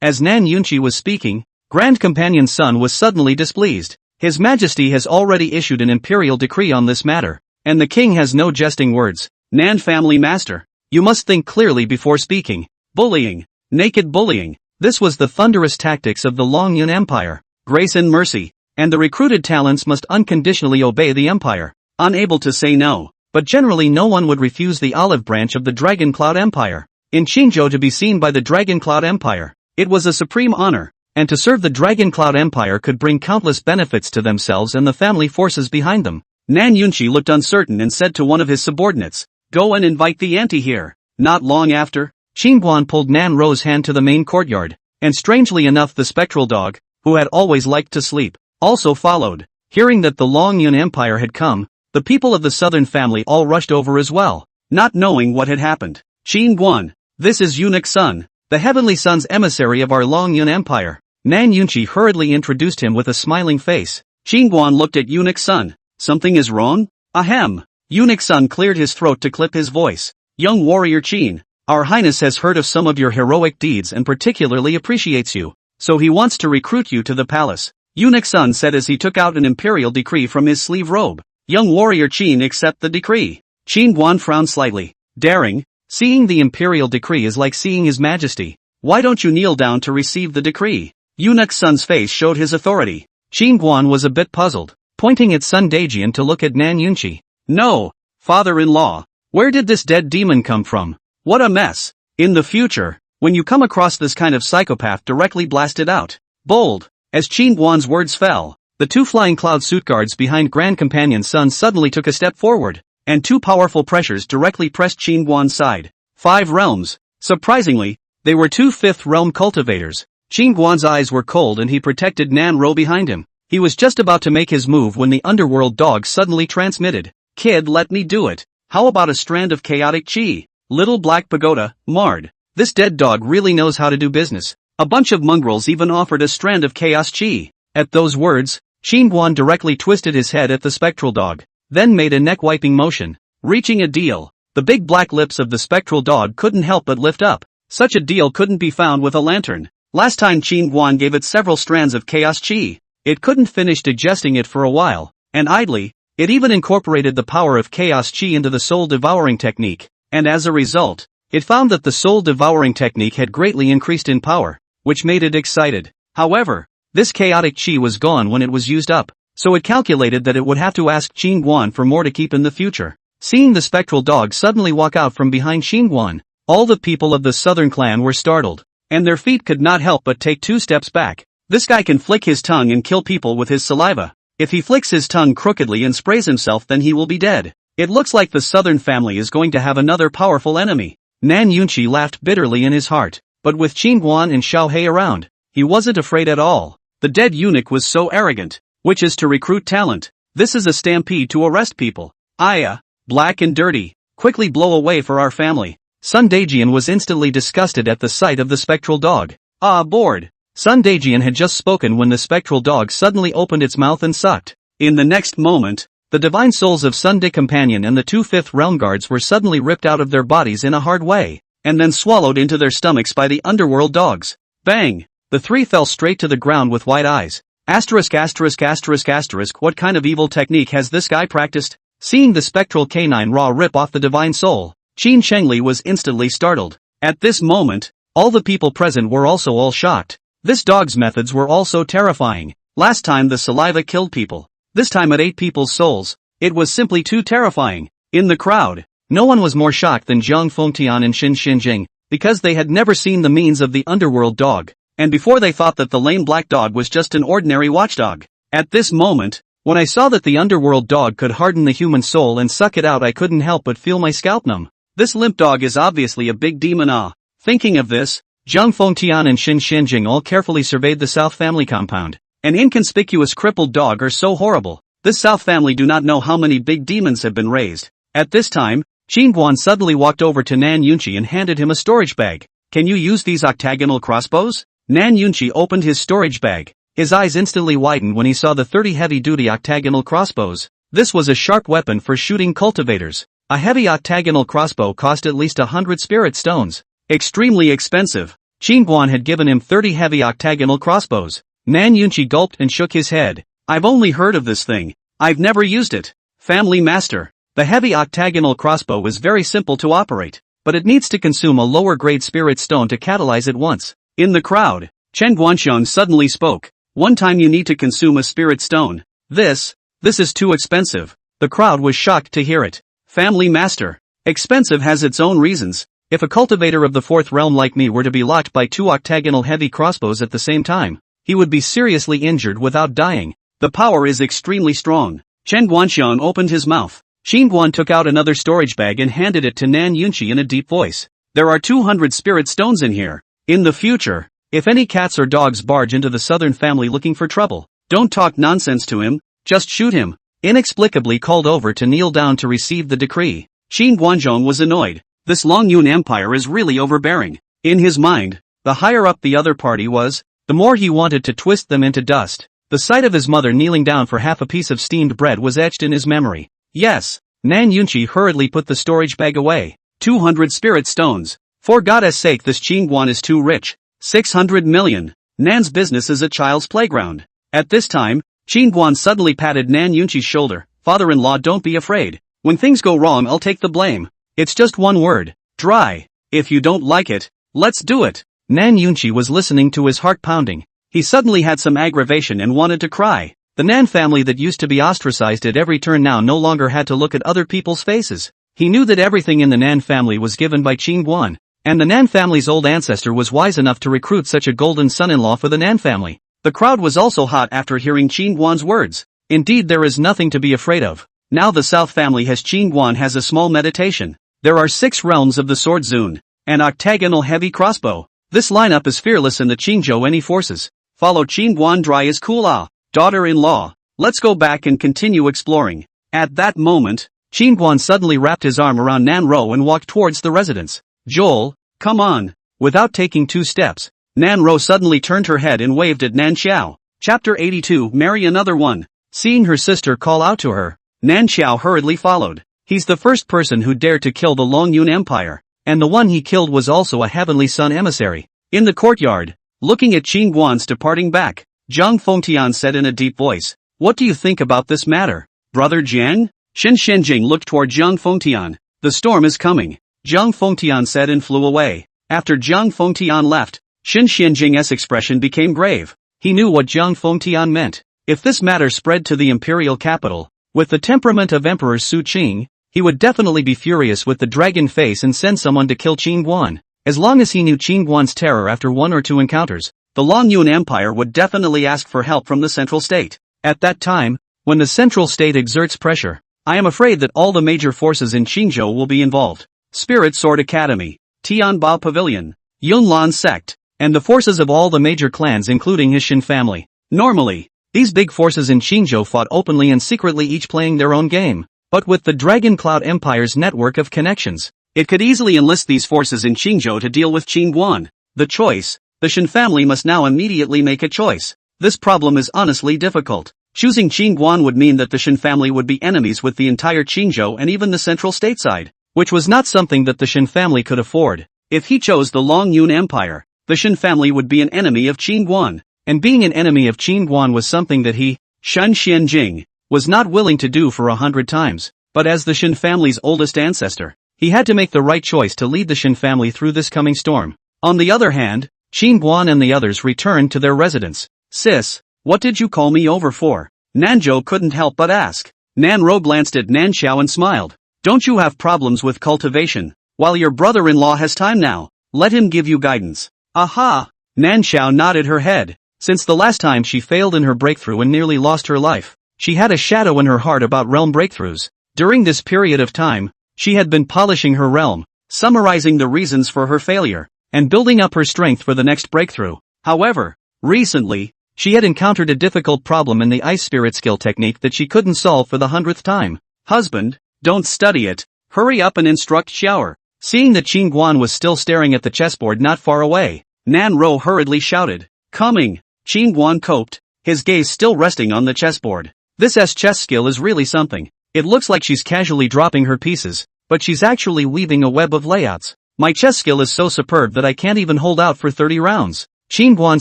As Nan Yunqi was speaking, Grand Companion Sun was suddenly displeased. His Majesty has already issued an imperial decree on this matter, and the king has no jesting words. Nan family master. You must think clearly before speaking. Bullying. Naked bullying. This was the thunderous tactics of the Longyun Empire. Grace and mercy. And the recruited talents must unconditionally obey the empire. Unable to say no. But generally no one would refuse the olive branch of the Dragon Cloud Empire. In Shinjo to be seen by the Dragon Cloud Empire, it was a supreme honor, and to serve the Dragon Cloud Empire could bring countless benefits to themselves and the family forces behind them. Nan Yunchi looked uncertain and said to one of his subordinates, "Go and invite the auntie here." Not long after, Qingguan pulled Nan Ro's hand to the main courtyard, and strangely enough the spectral dog, who had always liked to sleep, also followed. Hearing that the Longyun Empire had come, the people of the southern family all rushed over as well, not knowing what had happened. "Qingguan, this is Eunuch Sun, the Heavenly Sun's emissary of our Longyun Empire." Nan Yunchi hurriedly introduced him with a smiling face. Qingguan looked at Eunuch Sun. "Something is wrong?" "Ahem." Eunuch Sun cleared his throat to clip his voice. "Young warrior Qin, our highness has heard of some of your heroic deeds and particularly appreciates you, so he wants to recruit you to the palace," Eunuch Sun said as he took out an imperial decree from his sleeve robe. Young warrior Qin accept the decree. Qingguan frowned slightly. Daring? Seeing the imperial decree is like seeing his majesty. Why don't you kneel down to receive the decree? Eunuch Sun's face showed his authority. Qingguan was a bit puzzled, pointing at Sun Daejian to look at Nan Yunchi. "No, father-in-law. Where did this dead demon come from? What a mess. In the future, when you come across this kind of psychopath, directly blast it out." Bold. As Qingguan's words fell, the two flying cloud suit guards behind Grand Companion Sun suddenly took a step forward, and two powerful pressures directly pressed Qingguan's side. 5 realms. Surprisingly, they were 2 fifth realm cultivators. Qingguan's eyes were cold and he protected Nan Ro behind him. He was just about to make his move when the underworld dog suddenly transmitted. "Kid, let me do it. How about a strand of chaotic chi? Little Black Pagoda, Mard. This dead dog really knows how to do business." A bunch of mongrels even offered a strand of chaos chi. At those words, Qingguan directly twisted his head at the spectral dog, then made a neck-wiping motion. Reaching a deal. The big black lips of the spectral dog couldn't help but lift up. Such a deal couldn't be found with a lantern. Last time Qingguan gave it several strands of chaos chi, it couldn't finish digesting it for a while, and idly, it even incorporated the power of chaos chi into the soul-devouring technique, and as a result, it found that the soul-devouring technique had greatly increased in power, which made it excited. However, this chaotic chi was gone when it was used up, so it calculated that it would have to ask Qingguan for more to keep in the future. Seeing the spectral dog suddenly walk out from behind Qingguan, all the people of the southern clan were startled, and their feet could not help but take 2 steps back. This guy can flick his tongue and kill people with his saliva. If he flicks his tongue crookedly and sprays himself, then he will be dead. It looks like the southern family is going to have another powerful enemy. Nan Yunchi laughed bitterly in his heart, but with Qingguan and Xiao Hei around, he wasn't afraid at all. The dead eunuch was so arrogant, which is to recruit talent. This is a stampede to arrest people. Aya, black and dirty, quickly blow away for our family. Sun Daejian was instantly disgusted at the sight of the spectral dog. Bored. Sun Daejian had just spoken when the spectral dog suddenly opened its mouth and sucked. In the next moment, the divine souls of Sun De Companion and the 2 fifth realm guards were suddenly ripped out of their bodies in a hard way, and then swallowed into their stomachs by the underworld dogs. Bang! The 3 fell straight to the ground with wide eyes. Asterisk asterisk asterisk asterisk, what kind of evil technique has this guy practiced? Seeing the spectral canine Ra rip off the divine soul, Qin Shengli was instantly startled. At this moment, all the people present were also all shocked. This dog's methods were also terrifying. Last time the saliva killed people. This time it ate people's souls. It was simply too terrifying. In the crowd, no one was more shocked than Zhang Fengtian and Xin Xinjing, because they had never seen the means of the underworld dog, and before they thought that the lame black dog was just an ordinary watchdog. At this moment, when I saw that the underworld dog could harden the human soul and suck it out, I couldn't help but feel my scalp numb. This limp dog is obviously a big demon. Thinking of this, Zhang Fengtian and Xin Xinjing all carefully surveyed the South family compound. An inconspicuous crippled dog are so horrible. This South family do not know how many big demons have been raised. At this time, Qingguan suddenly walked over to Nan Yunchi and handed him a storage bag. Can you use these octagonal crossbows? Nan Yunchi opened his storage bag. His eyes instantly widened when he saw the 30 heavy-duty octagonal crossbows. This was a sharp weapon for shooting cultivators. A heavy octagonal crossbow cost at least 100 spirit stones. Extremely expensive. Qingguan had given him 30 heavy octagonal crossbows. Nan Yunchi gulped and shook his head. I've only heard of this thing. I've never used it. Family master. The heavy octagonal crossbow is very simple to operate, but it needs to consume a lower-grade spirit stone to catalyze it once. In the crowd, Chen Guanxiang suddenly spoke. One time you need to consume a spirit stone. This is too expensive. The crowd was shocked to hear it. Family master. Expensive has its own reasons. If a cultivator of the fourth realm like me were to be locked by two octagonal heavy crossbows at the same time, he would be seriously injured without dying. The power is extremely strong. Chen Guanxiang opened his mouth. Qin Guan took out another storage bag and handed it to Nan Yunqi in a deep voice. There are 200 spirit stones in here. In the future, if any cats or dogs barge into the southern family looking for trouble, don't talk nonsense to him, just shoot him. Inexplicably called over to kneel down to receive the decree. Qin Guanzhong was annoyed. This Long Yun Empire is really overbearing. In his mind, the higher up the other party was, the more he wanted to twist them into dust. The sight of his mother kneeling down for half a piece of steamed bread was etched in his memory. Yes. Nan Yunqi hurriedly put the storage bag away. 200 spirit stones. For God's sake, this Qin Guan is too rich. 600 million. Nan's business is a child's playground. At this time, Qin Guan suddenly patted Nan Yunqi's shoulder. Father-in-law, don't be afraid. When things go wrong, I'll take the blame. It's just one word. Dry. If you don't like it, let's do it. Nan Yunqi was listening to his heart pounding. He suddenly had some aggravation and wanted to cry. The Nan family that used to be ostracized at every turn now no longer had to look at other people's faces. He knew that everything in the Nan family was given by Qin Guan, and the Nan family's old ancestor was wise enough to recruit such a golden son-in-law for the Nan family. The crowd was also hot after hearing Qin Guan's words. Indeed, there is nothing to be afraid of. Now the South family has Qin Guan has a small meditation. There are 6 realms of the sword Zun, an octagonal heavy crossbow. This lineup is fearless in the Qingzhou any forces. Follow Qin Guan dry as cool ah. Daughter-in-law, let's go back and continue exploring. At that moment, Qin Guan suddenly wrapped his arm around Nan Ro and walked towards the residence. Joel, come on. Without taking 2 steps, Nan Ro suddenly turned her head and waved at Nan Xiao. Chapter 82, Marry another one. Seeing her sister call out to her, Nan Xiao hurriedly followed. He's the first person who dared to kill the Long Yun Empire, and the one he killed was also a Heavenly Sun emissary. In the courtyard, looking at Qin Guan's departing back, Zhang Fengtian said in a deep voice, what do you think about this matter, Brother Jiang? Shen Shenjing looked toward Zhang Fengtian. The storm is coming, Zhang Fengtian said and flew away. After Zhang Fengtian left, Shen Shenjing's expression became grave. He knew what Zhang Fengtian meant. If this matter spread to the imperial capital, with the temperament of Emperor Su Qing, he would definitely be furious with the dragon face and send someone to kill Qin Guan. As long as he knew Qin Guan's terror after 1 or 2 encounters, the Long Yun Empire would definitely ask for help from the central state. At that time, when the central state exerts pressure, I am afraid that all the major forces in Qingzhou will be involved. Spirit Sword Academy, Tianba Pavilion, Yunlan Sect, and the forces of all the major clans including his Shin family. Normally, these big forces in Qingzhou fought openly and secretly, each playing their own game. But with the Dragon Cloud Empire's network of connections, it could easily enlist these forces in Qingzhou to deal with Qin Guan. The choice. The Shin family must now immediately make a choice. This problem is honestly difficult. Choosing Qin Guan would mean that the Shin family would be enemies with the entire Qingzhou and even the central stateside, which was not something that the Shin family could afford. If he chose the Long Yun Empire, the Shin family would be an enemy of Qin Guan, and being an enemy of Qin Guan was something that he, Shen Xianjing, was not willing to do for 100 times. But as the Shin family's oldest ancestor, he had to make the right choice to lead the Shin family through this coming storm. On the other hand, Qin Guan and the others returned to their residence. Sis, what did you call me over for? Nanzhou couldn't help but ask. Nan Ro glanced at Nan Xiao and smiled. Don't you have problems with cultivation? While your brother-in-law has time now, let him give you guidance. Aha! Nan Xiao nodded her head. Since the last time she failed in her breakthrough and nearly lost her life, she had a shadow in her heart about realm breakthroughs. During this period of time, she had been polishing her realm, summarizing the reasons for her failure, and building up her strength for the next breakthrough. However, recently, she had encountered a difficult problem in the ice spirit skill technique that she couldn't solve for the 100th time. Husband, don't study it. Hurry up and instruct Shower. Seeing that Qin Guan was still staring at the chessboard not far away, Nan Ro hurriedly shouted, coming. Qin Guan coped, his gaze still resting on the chessboard. This chess skill is really something. It looks like she's casually dropping her pieces, but she's actually weaving a web of layouts. My chess skill is so superb that I can't even hold out for 30 rounds. Qin Guan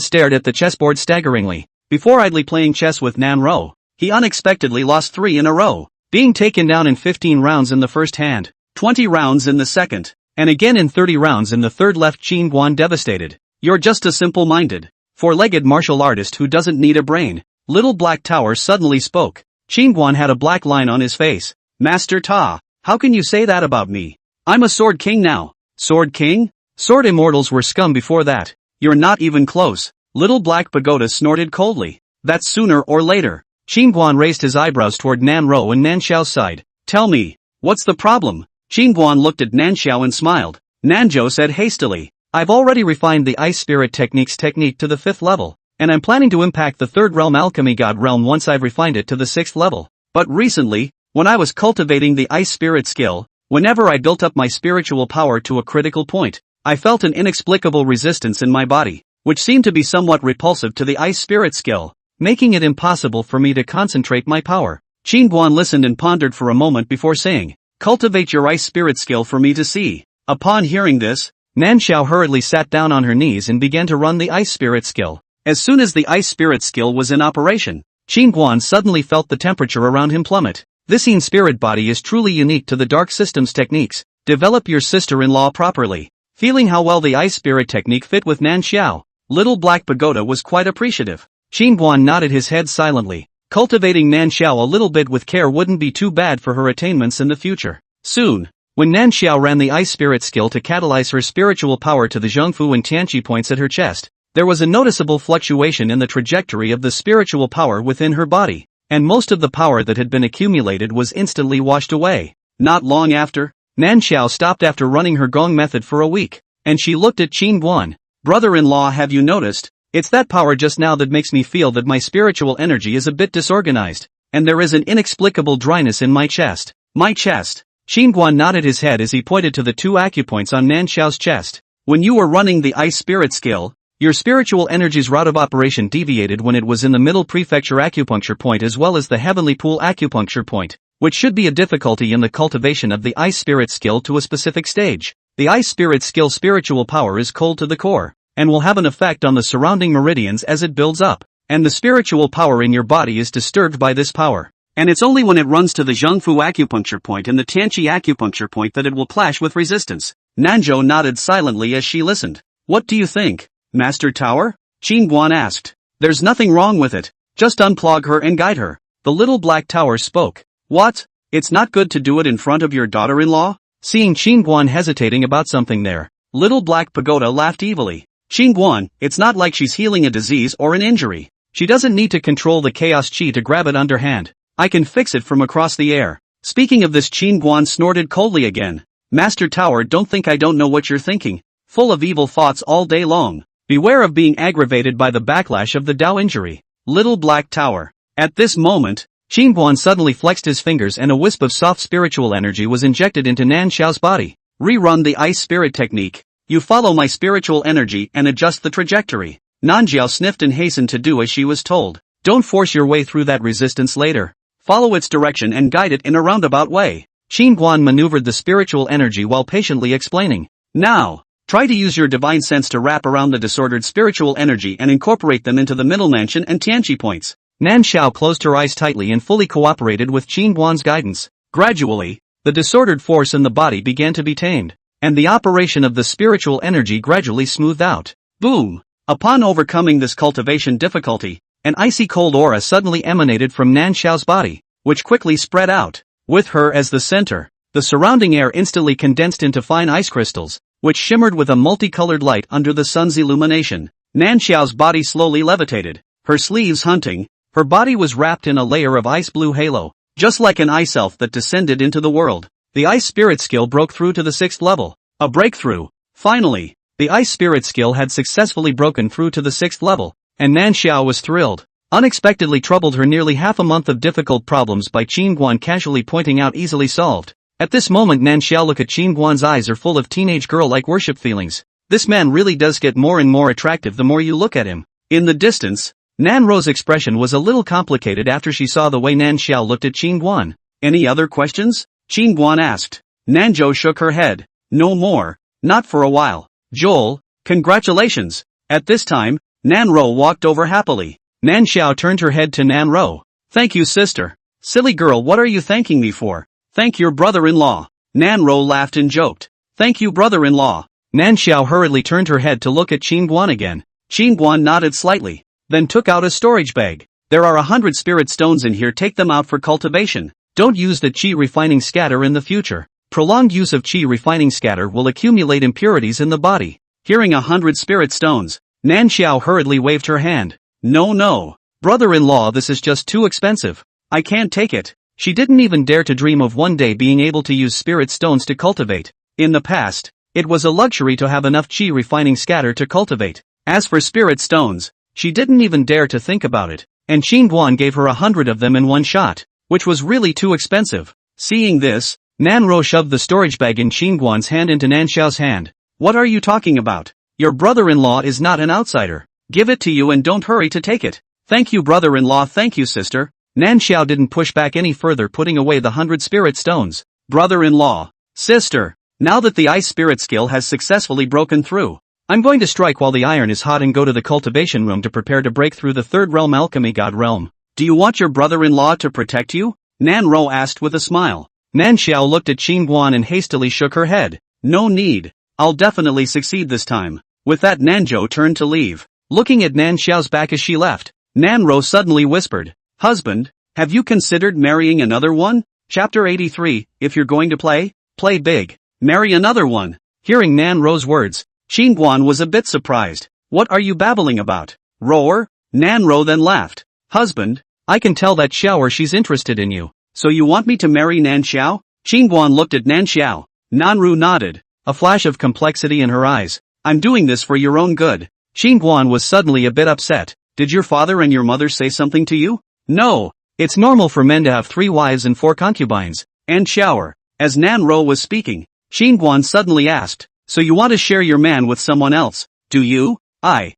stared at the chessboard staggeringly. Before idly playing chess with Nan Ro, he unexpectedly lost 3 in a row. being taken down in 15 rounds in the first hand, 20 rounds in the second, and again in 30 rounds in the third, left Qin Guan devastated. You're just a simple-minded, four-legged martial artist who doesn't need a brain. Little Black Tower suddenly spoke. Qin Guan had a black line on his face. Master Ta, how can you say that about me? I'm a Sword King now. Sword King? Sword Immortals were scum before that. You're not even close. Little Black Pagoda snorted coldly. That's sooner or later. Qin Guan raised his eyebrows toward Nan Ro and Nan Xiao's side. Tell me, what's the problem? Qin Guan looked at Nan Xiao and smiled. Nanzhou said hastily, I've already refined the Ice Spirit technique to the 5th level, and I'm planning to impact the 3rd realm Alchemy God realm once I've refined it to the 6th level. But recently, when I was cultivating the Ice Spirit skill, whenever I built up my spiritual power to a critical point, I felt an inexplicable resistance in my body, which seemed to be somewhat repulsive to the Ice Spirit skill, making it impossible for me to concentrate my power. Qin Guan listened and pondered for a moment before saying, Cultivate your Ice Spirit skill for me to see. Upon hearing this, Nan Xiao hurriedly sat down on her knees and began to run the Ice Spirit skill. As soon as the Ice Spirit skill was in operation, Qin Guan suddenly felt the temperature around him plummet. This Yin Spirit body is truly unique to the Dark Systems techniques. Develop your sister-in-law properly. Feeling how well the Ice Spirit technique fit with Nan Xiao, Little Black Pagoda was quite appreciative. Qin Guan nodded his head silently. Cultivating Nan Xiao a little bit with care wouldn't be too bad for her attainments in the future. Soon, when Nan Xiao ran the Ice Spirit skill to catalyze her spiritual power to the Zhengfu and Tianqi points at her chest, there was a noticeable fluctuation in the trajectory of the spiritual power within her body, and most of the power that had been accumulated was instantly washed away. Not long after, Nan Xiao stopped after running her Gong method for a week, and she looked at Qin Guan. Brother-in-law, have you noticed? It's that power just now that makes me feel that my spiritual energy is a bit disorganized, and there is an inexplicable dryness in my chest. My chest. Qin Guan nodded his head as he pointed to the 2 acupoints on Nan Xiao's chest. When you were running the Ice Spirit skill, your spiritual energy's route of operation deviated when it was in the middle prefecture acupuncture point as well as the heavenly pool acupuncture point, which should be a difficulty in the cultivation of the Ice Spirit skill to a specific stage. The Ice Spirit skill spiritual power is cold to the core, and will have an effect on the surrounding meridians as it builds up, and the spiritual power in your body is disturbed by this power. And it's only when it runs to the Zhengfu acupuncture point and the Tianqi acupuncture point that it will clash with resistance. Nanzhou nodded silently as she listened. What do you think, Master Tower? Qin Guan asked. There's nothing wrong with it. Just unplug her and guide her. The Little Black Tower spoke. What? It's not good to do it in front of your daughter-in-law? Seeing Qin Guan hesitating about something there, Little Black Pagoda laughed evilly. Qin Guan, it's not like she's healing a disease or an injury. She doesn't need to control the chaos chi to grab it underhand. I can fix it from across the air. Speaking of this, Qin Guan snorted coldly again. Master Tower, don't think I don't know what you're thinking. Full of evil thoughts all day long. Beware of being aggravated by the backlash of the Dao injury. Little Black Tower. At this moment, Qin Guan suddenly flexed his fingers and a wisp of soft spiritual energy was injected into Nan Xiao's body. Rerun the Ice Spirit technique. You follow my spiritual energy and adjust the trajectory. Nanjiao sniffed and hastened to do as she was told. Don't force your way through that resistance later. Follow its direction and guide it in a roundabout way. Qin Guan maneuvered the spiritual energy while patiently explaining. Now, try to use your divine sense to wrap around the disordered spiritual energy and incorporate them into the middle mansion and Tianqi points. Nan Xiao closed her eyes tightly and fully cooperated with Qin Guan's guidance. Gradually, the disordered force in the body began to be tamed, and the operation of the spiritual energy gradually smoothed out. Boom! Upon overcoming this cultivation difficulty, an icy cold aura suddenly emanated from Nan Xiao's body, which quickly spread out. With her as the center, the surrounding air instantly condensed into fine ice crystals, which shimmered with a multicolored light under the sun's illumination. Nan Xiao's body slowly levitated, her sleeves hunting. Her body was wrapped in a layer of ice blue halo, just like an ice elf that descended into the world. The Ice Spirit skill broke through to the 6th level. A breakthrough. Finally, the Ice Spirit skill had successfully broken through to the 6th level, and Nan Xiao was thrilled. Unexpectedly troubled her nearly half a month of difficult problems by Qin Guan casually pointing out easily solved. At this moment Nan Xiao look at Qin Guan's eyes are full of teenage girl-like worship feelings. This man really does get more and more attractive the more you look at him. In the distance, Nan Ro's expression was a little complicated after she saw the way Nan Xiao looked at Qin Guan. Any other questions? Qin Guan asked. Nanzhou shook her head. No more. Not for a while. Joel, congratulations. At this time, Nan Ro walked over happily. Nan Xiao turned her head to Nan Ro. Thank you, sister. Silly girl, what are you thanking me for? Thank your brother-in-law. Nanro laughed and joked. Thank you, brother-in-law. Nan Xiao hurriedly turned her head to look at Qingguan again. Qingguan nodded slightly, then took out a storage bag. There are 100 spirit stones in here, take them out for cultivation. Don't use the qi refining scatter in the future. Prolonged use of qi refining scatter will accumulate impurities in the body. Hearing 100 spirit stones, Nan Xiao hurriedly waved her hand. No. Brother-in-law, this is just too expensive. I can't take it. She didn't even dare to dream of one day being able to use spirit stones to cultivate. In the past, it was a luxury to have enough qi refining scatter to cultivate. As for spirit stones, she didn't even dare to think about it, and Qingguan gave her 100 of them in one shot, which was really too expensive. Seeing this, Nanro shoved the storage bag in Qingguan's hand into Nan Xiao's hand. What are you talking about? Your brother-in-law is not an outsider. Give it to you and don't hurry to take it. Thank you, brother-in-law, thank you, sister. Nan Xiao didn't push back any further, putting away the 100 spirit stones. Brother-in-law. Sister. Now that the ice spirit skill has successfully broken through, I'm going to strike while the iron is hot and go to the cultivation room to prepare to break through the third realm, alchemy god realm. Do you want your brother-in-law to protect you? Nanro asked with a smile. Nan Xiao looked at Qingguan and hastily shook her head. No need. I'll definitely succeed this time. With that, Nanzhou turned to leave. Looking at Nan Xiao's back as she left, Nanro suddenly whispered, Husband, have you considered marrying another one? Chapter 83, if you're going to play big. Marry another one. Hearing Nanro's words, Qingguan was a bit surprised. What are you babbling about? Roar? Nanro then laughed. Husband, I can tell that Xiao she's interested in you. So you want me to marry Nan Xiao? Qingguan looked at Nan Xiao. Nanru nodded, a flash of complexity in her eyes. I'm doing this for your own good. Qingguan was suddenly a bit upset. Did your father and your mother say something to you? No. It's normal for men to have 3 wives and 4 concubines. And Xiao. As Nanro was speaking, Qingguan suddenly asked, so you want to share your man with someone else, do you? I,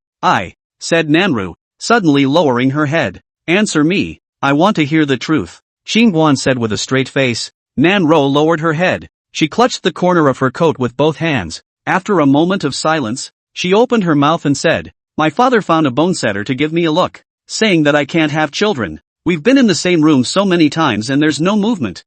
said Nanru, suddenly lowering her head. Answer me, I want to hear the truth. Qingguan said with a straight face. Nanro lowered her head. She clutched the corner of her coat with both hands. After a moment of silence, she opened her mouth and said, my father found a bone setter to give me a look, saying that I can't have children. We've been in the same room so many times and there's no movement.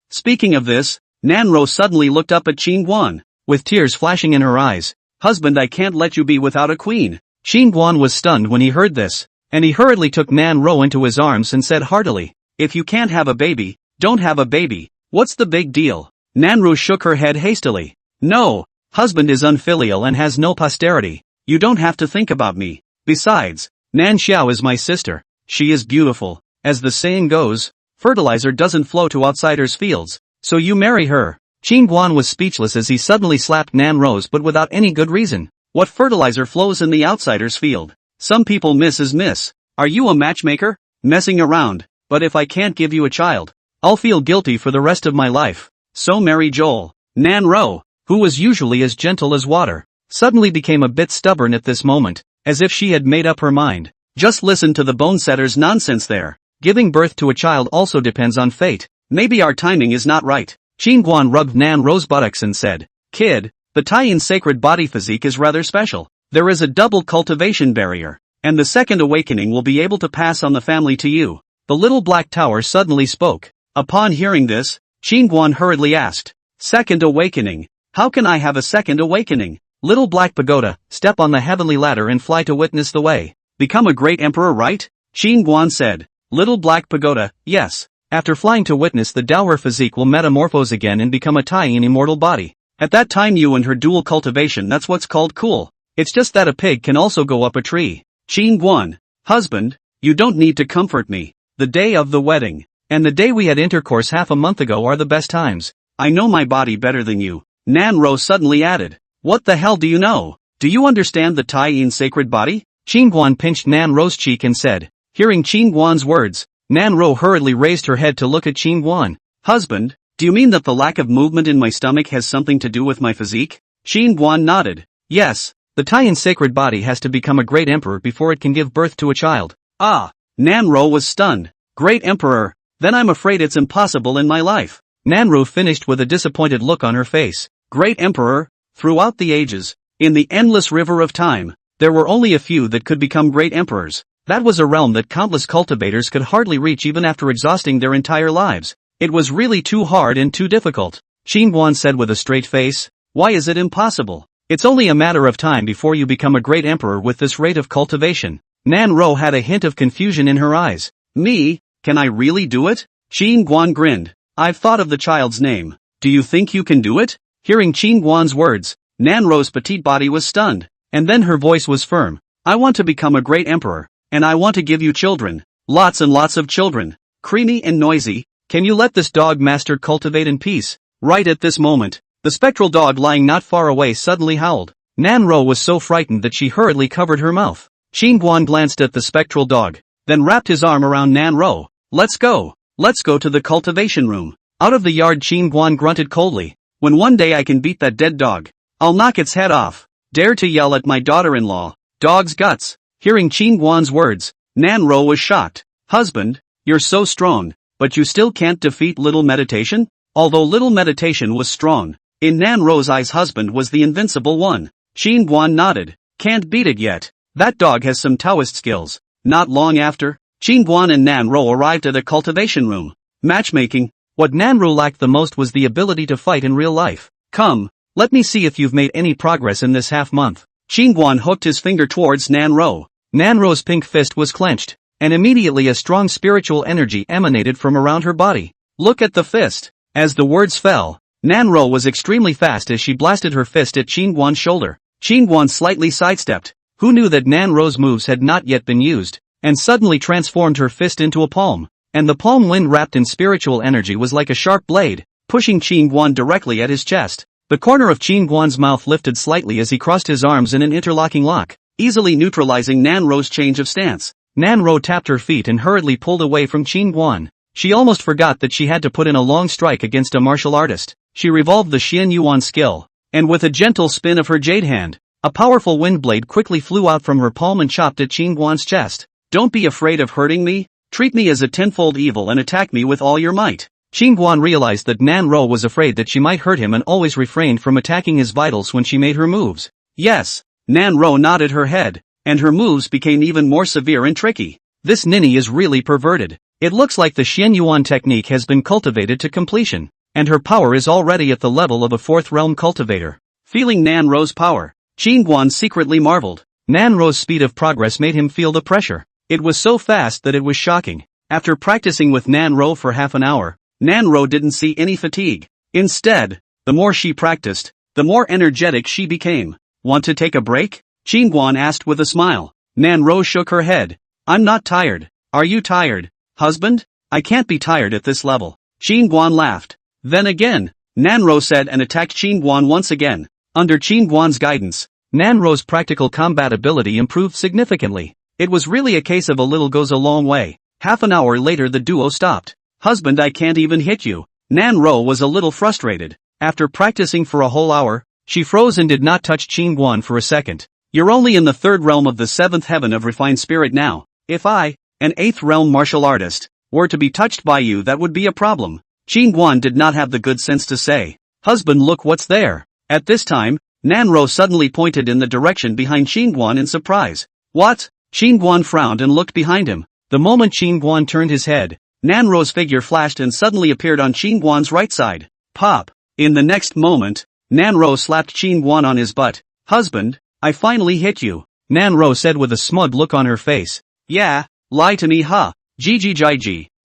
Speaking of this, Nanro suddenly looked up at Qingguan, with tears flashing in her eyes. Husband, I can't let you be without a queen. Qingguan was stunned when he heard this, and he hurriedly took Nanro into his arms and said heartily, if you can't have a baby, don't have a baby. What's the big deal? Nanro shook her head hastily. No, husband is unfilial and has no posterity. You don't have to think about me. Besides, Nan Xiao is my sister. She is beautiful. As the saying goes, fertilizer doesn't flow to outsiders' fields. So you marry her. Qingguan was speechless as he suddenly slapped Nanro's, but without any good reason. What fertilizer flows in the outsider's field? Some people miss is miss. Are you a matchmaker? Messing around. But if I can't give you a child, I'll feel guilty for the rest of my life. So marry Joel. Nanro, who was usually as gentle as water, suddenly became a bit stubborn at this moment, as if she had made up her mind. Just listen to the bone setter's nonsense there. Giving birth to a child also depends on fate. Maybe our timing is not right. Qingguan rubbed Nanro's buttocks and said, Kid, the Taiyin sacred body physique is rather special. There is a double cultivation barrier, and the second awakening will be able to pass on the family to you. The little black tower suddenly spoke. Upon hearing this, Qingguan hurriedly asked, Second awakening? How can I have a second awakening? Little black pagoda, step on the heavenly ladder and fly to witness the way. Become a great emperor, right? Qingguan said. Little black pagoda, yes. After flying to witness the dower physique will metamorphose again and become a Taiyin immortal body. At that time you and her dual cultivation, that's what's called cool. It's just that a pig can also go up a tree. Qingguan, husband, you don't need to comfort me. The day of the wedding, and the day we had intercourse half a month ago are the best times. I know my body better than you. Nanro suddenly added. What the hell do you know? Do you understand the Taiyin sacred body? Qingguan pinched Nanro's cheek and said. Hearing Qingguan's words, Nanro hurriedly raised her head to look at Qingguan. Husband, do you mean that the lack of movement in my stomach has something to do with my physique? Qingguan nodded. Yes, the Taiyin sacred body has to become a great emperor before it can give birth to a child. Nanro was stunned. Great emperor, then I'm afraid it's impossible in my life. Nanro finished with a disappointed look on her face. Great emperor, throughout the ages, in the endless river of time, there were only a few that could become great emperors. That was a realm that countless cultivators could hardly reach even after exhausting their entire lives. It was really too hard and too difficult. Xinguan said with a straight face. Why is it impossible? It's only a matter of time before you become a great emperor with this rate of cultivation. Nan Ro had a hint of confusion in her eyes. Me? Can I really do it? Xinguan grinned. I've thought of the child's name. Do you think you can do it? Hearing Xinguan's words, Nan Ro's petite body was stunned, and then her voice was firm. I want to become a great emperor, and I want to give you children. Lots and lots of children. Creamy and noisy. Can you let this dog master cultivate in peace? Right at this moment, the spectral dog lying not far away suddenly howled. Nan Ro was so frightened that she hurriedly covered her mouth. Xinguan glanced at the spectral dog, then wrapped his arm around Nan Ro. Let's go. Let's go to the cultivation room. Out of the yard, Xinguan grunted coldly. When one day I can beat that dead dog, I'll knock its head off. Dare to yell at my daughter-in-law. Dog's guts. Hearing Xinguan's words, Nan Ro was shocked. Husband, you're so strong, but you still can't defeat little meditation? Although little meditation was strong, in Nan Ro's eyes husband was the invincible one. Xinguan nodded. Can't beat it yet. That dog has some Taoist skills. Not long after, Xinguan and Nan Ro arrived at a cultivation room. Matchmaking. What Nan Ro lacked the most was the ability to fight in real life. Come, let me see if you've made any progress in this half-month. Xinguan hooked his finger towards Nan Ro. Nan Ro's pink fist was clenched, and immediately a strong spiritual energy emanated from around her body. Look at the fist. As the words fell, Nan Ro was extremely fast as she blasted her fist at Xinguan's shoulder. Xinguan slightly sidestepped. Who knew that Nan Ro's moves had not yet been used, and suddenly transformed her fist into a palm, and the palm wind wrapped in spiritual energy was like a sharp blade, pushing Xinguan directly at his chest. The corner of Xinguan's mouth lifted slightly as he crossed his arms in an interlocking lock, easily neutralizing Nan Ro's change of stance. Nan Ro tapped her feet and hurriedly pulled away from Xinguan. She almost forgot that she had to put in a long strike against a martial artist. She revolved the Xian Yuan skill, and with a gentle spin of her jade hand, a powerful wind blade quickly flew out from her palm and chopped at Xinguan's chest. Don't be afraid of hurting me. Treat me as a tenfold evil and attack me with all your might. Xinguan realized that Nan Ro was afraid that she might hurt him and always refrained from attacking his vitals when she made her moves. Yes, Nan Ro nodded her head, and her moves became even more severe and tricky. This ninny is really perverted. It looks like the Xian Yuan technique has been cultivated to completion, and her power is already at the level of a fourth realm cultivator. Feeling Nan Ro's power, Xinguan secretly marveled. Nan Ro's speed of progress made him feel the pressure. It was so fast that it was shocking. After practicing with Nan Ro for half an hour, Nan Ro didn't see any fatigue. Instead, the more she practiced, the more energetic she became. Want to take a break? Xinguan asked with a smile. Nan Ro shook her head. I'm not tired. Are you tired, husband? I can't be tired at this level. Xinguan laughed. Then again, Nan Ro said and attacked Xinguan once again. Under Xinguan's guidance, Nan Ro's practical combat ability improved significantly. It was really a case of a little goes a long way. Half an hour later the duo stopped. Husband, I can't even hit you. Nan Ro was a little frustrated. After practicing for a whole hour, she froze and did not touch Xinguan for a second. You're only in the third realm of the seventh heaven of refined spirit now. If I, an eighth realm martial artist, were to be touched by you, that would be a problem. Xinguan did not have the good sense to say, husband, look what's there. At this time, Nan Ro suddenly pointed in the direction behind Xinguan in surprise. What? Xinguan frowned and looked behind him. The moment Xinguan turned his head, Nan Ro's figure flashed and suddenly appeared on Xinguan's right side. Pop! In the next moment, Nan Ro slapped Xinguan on his butt. Husband, I finally hit you. Nan Ro said with a smug look on her face. Yeah, lie to me, huh? Gigi.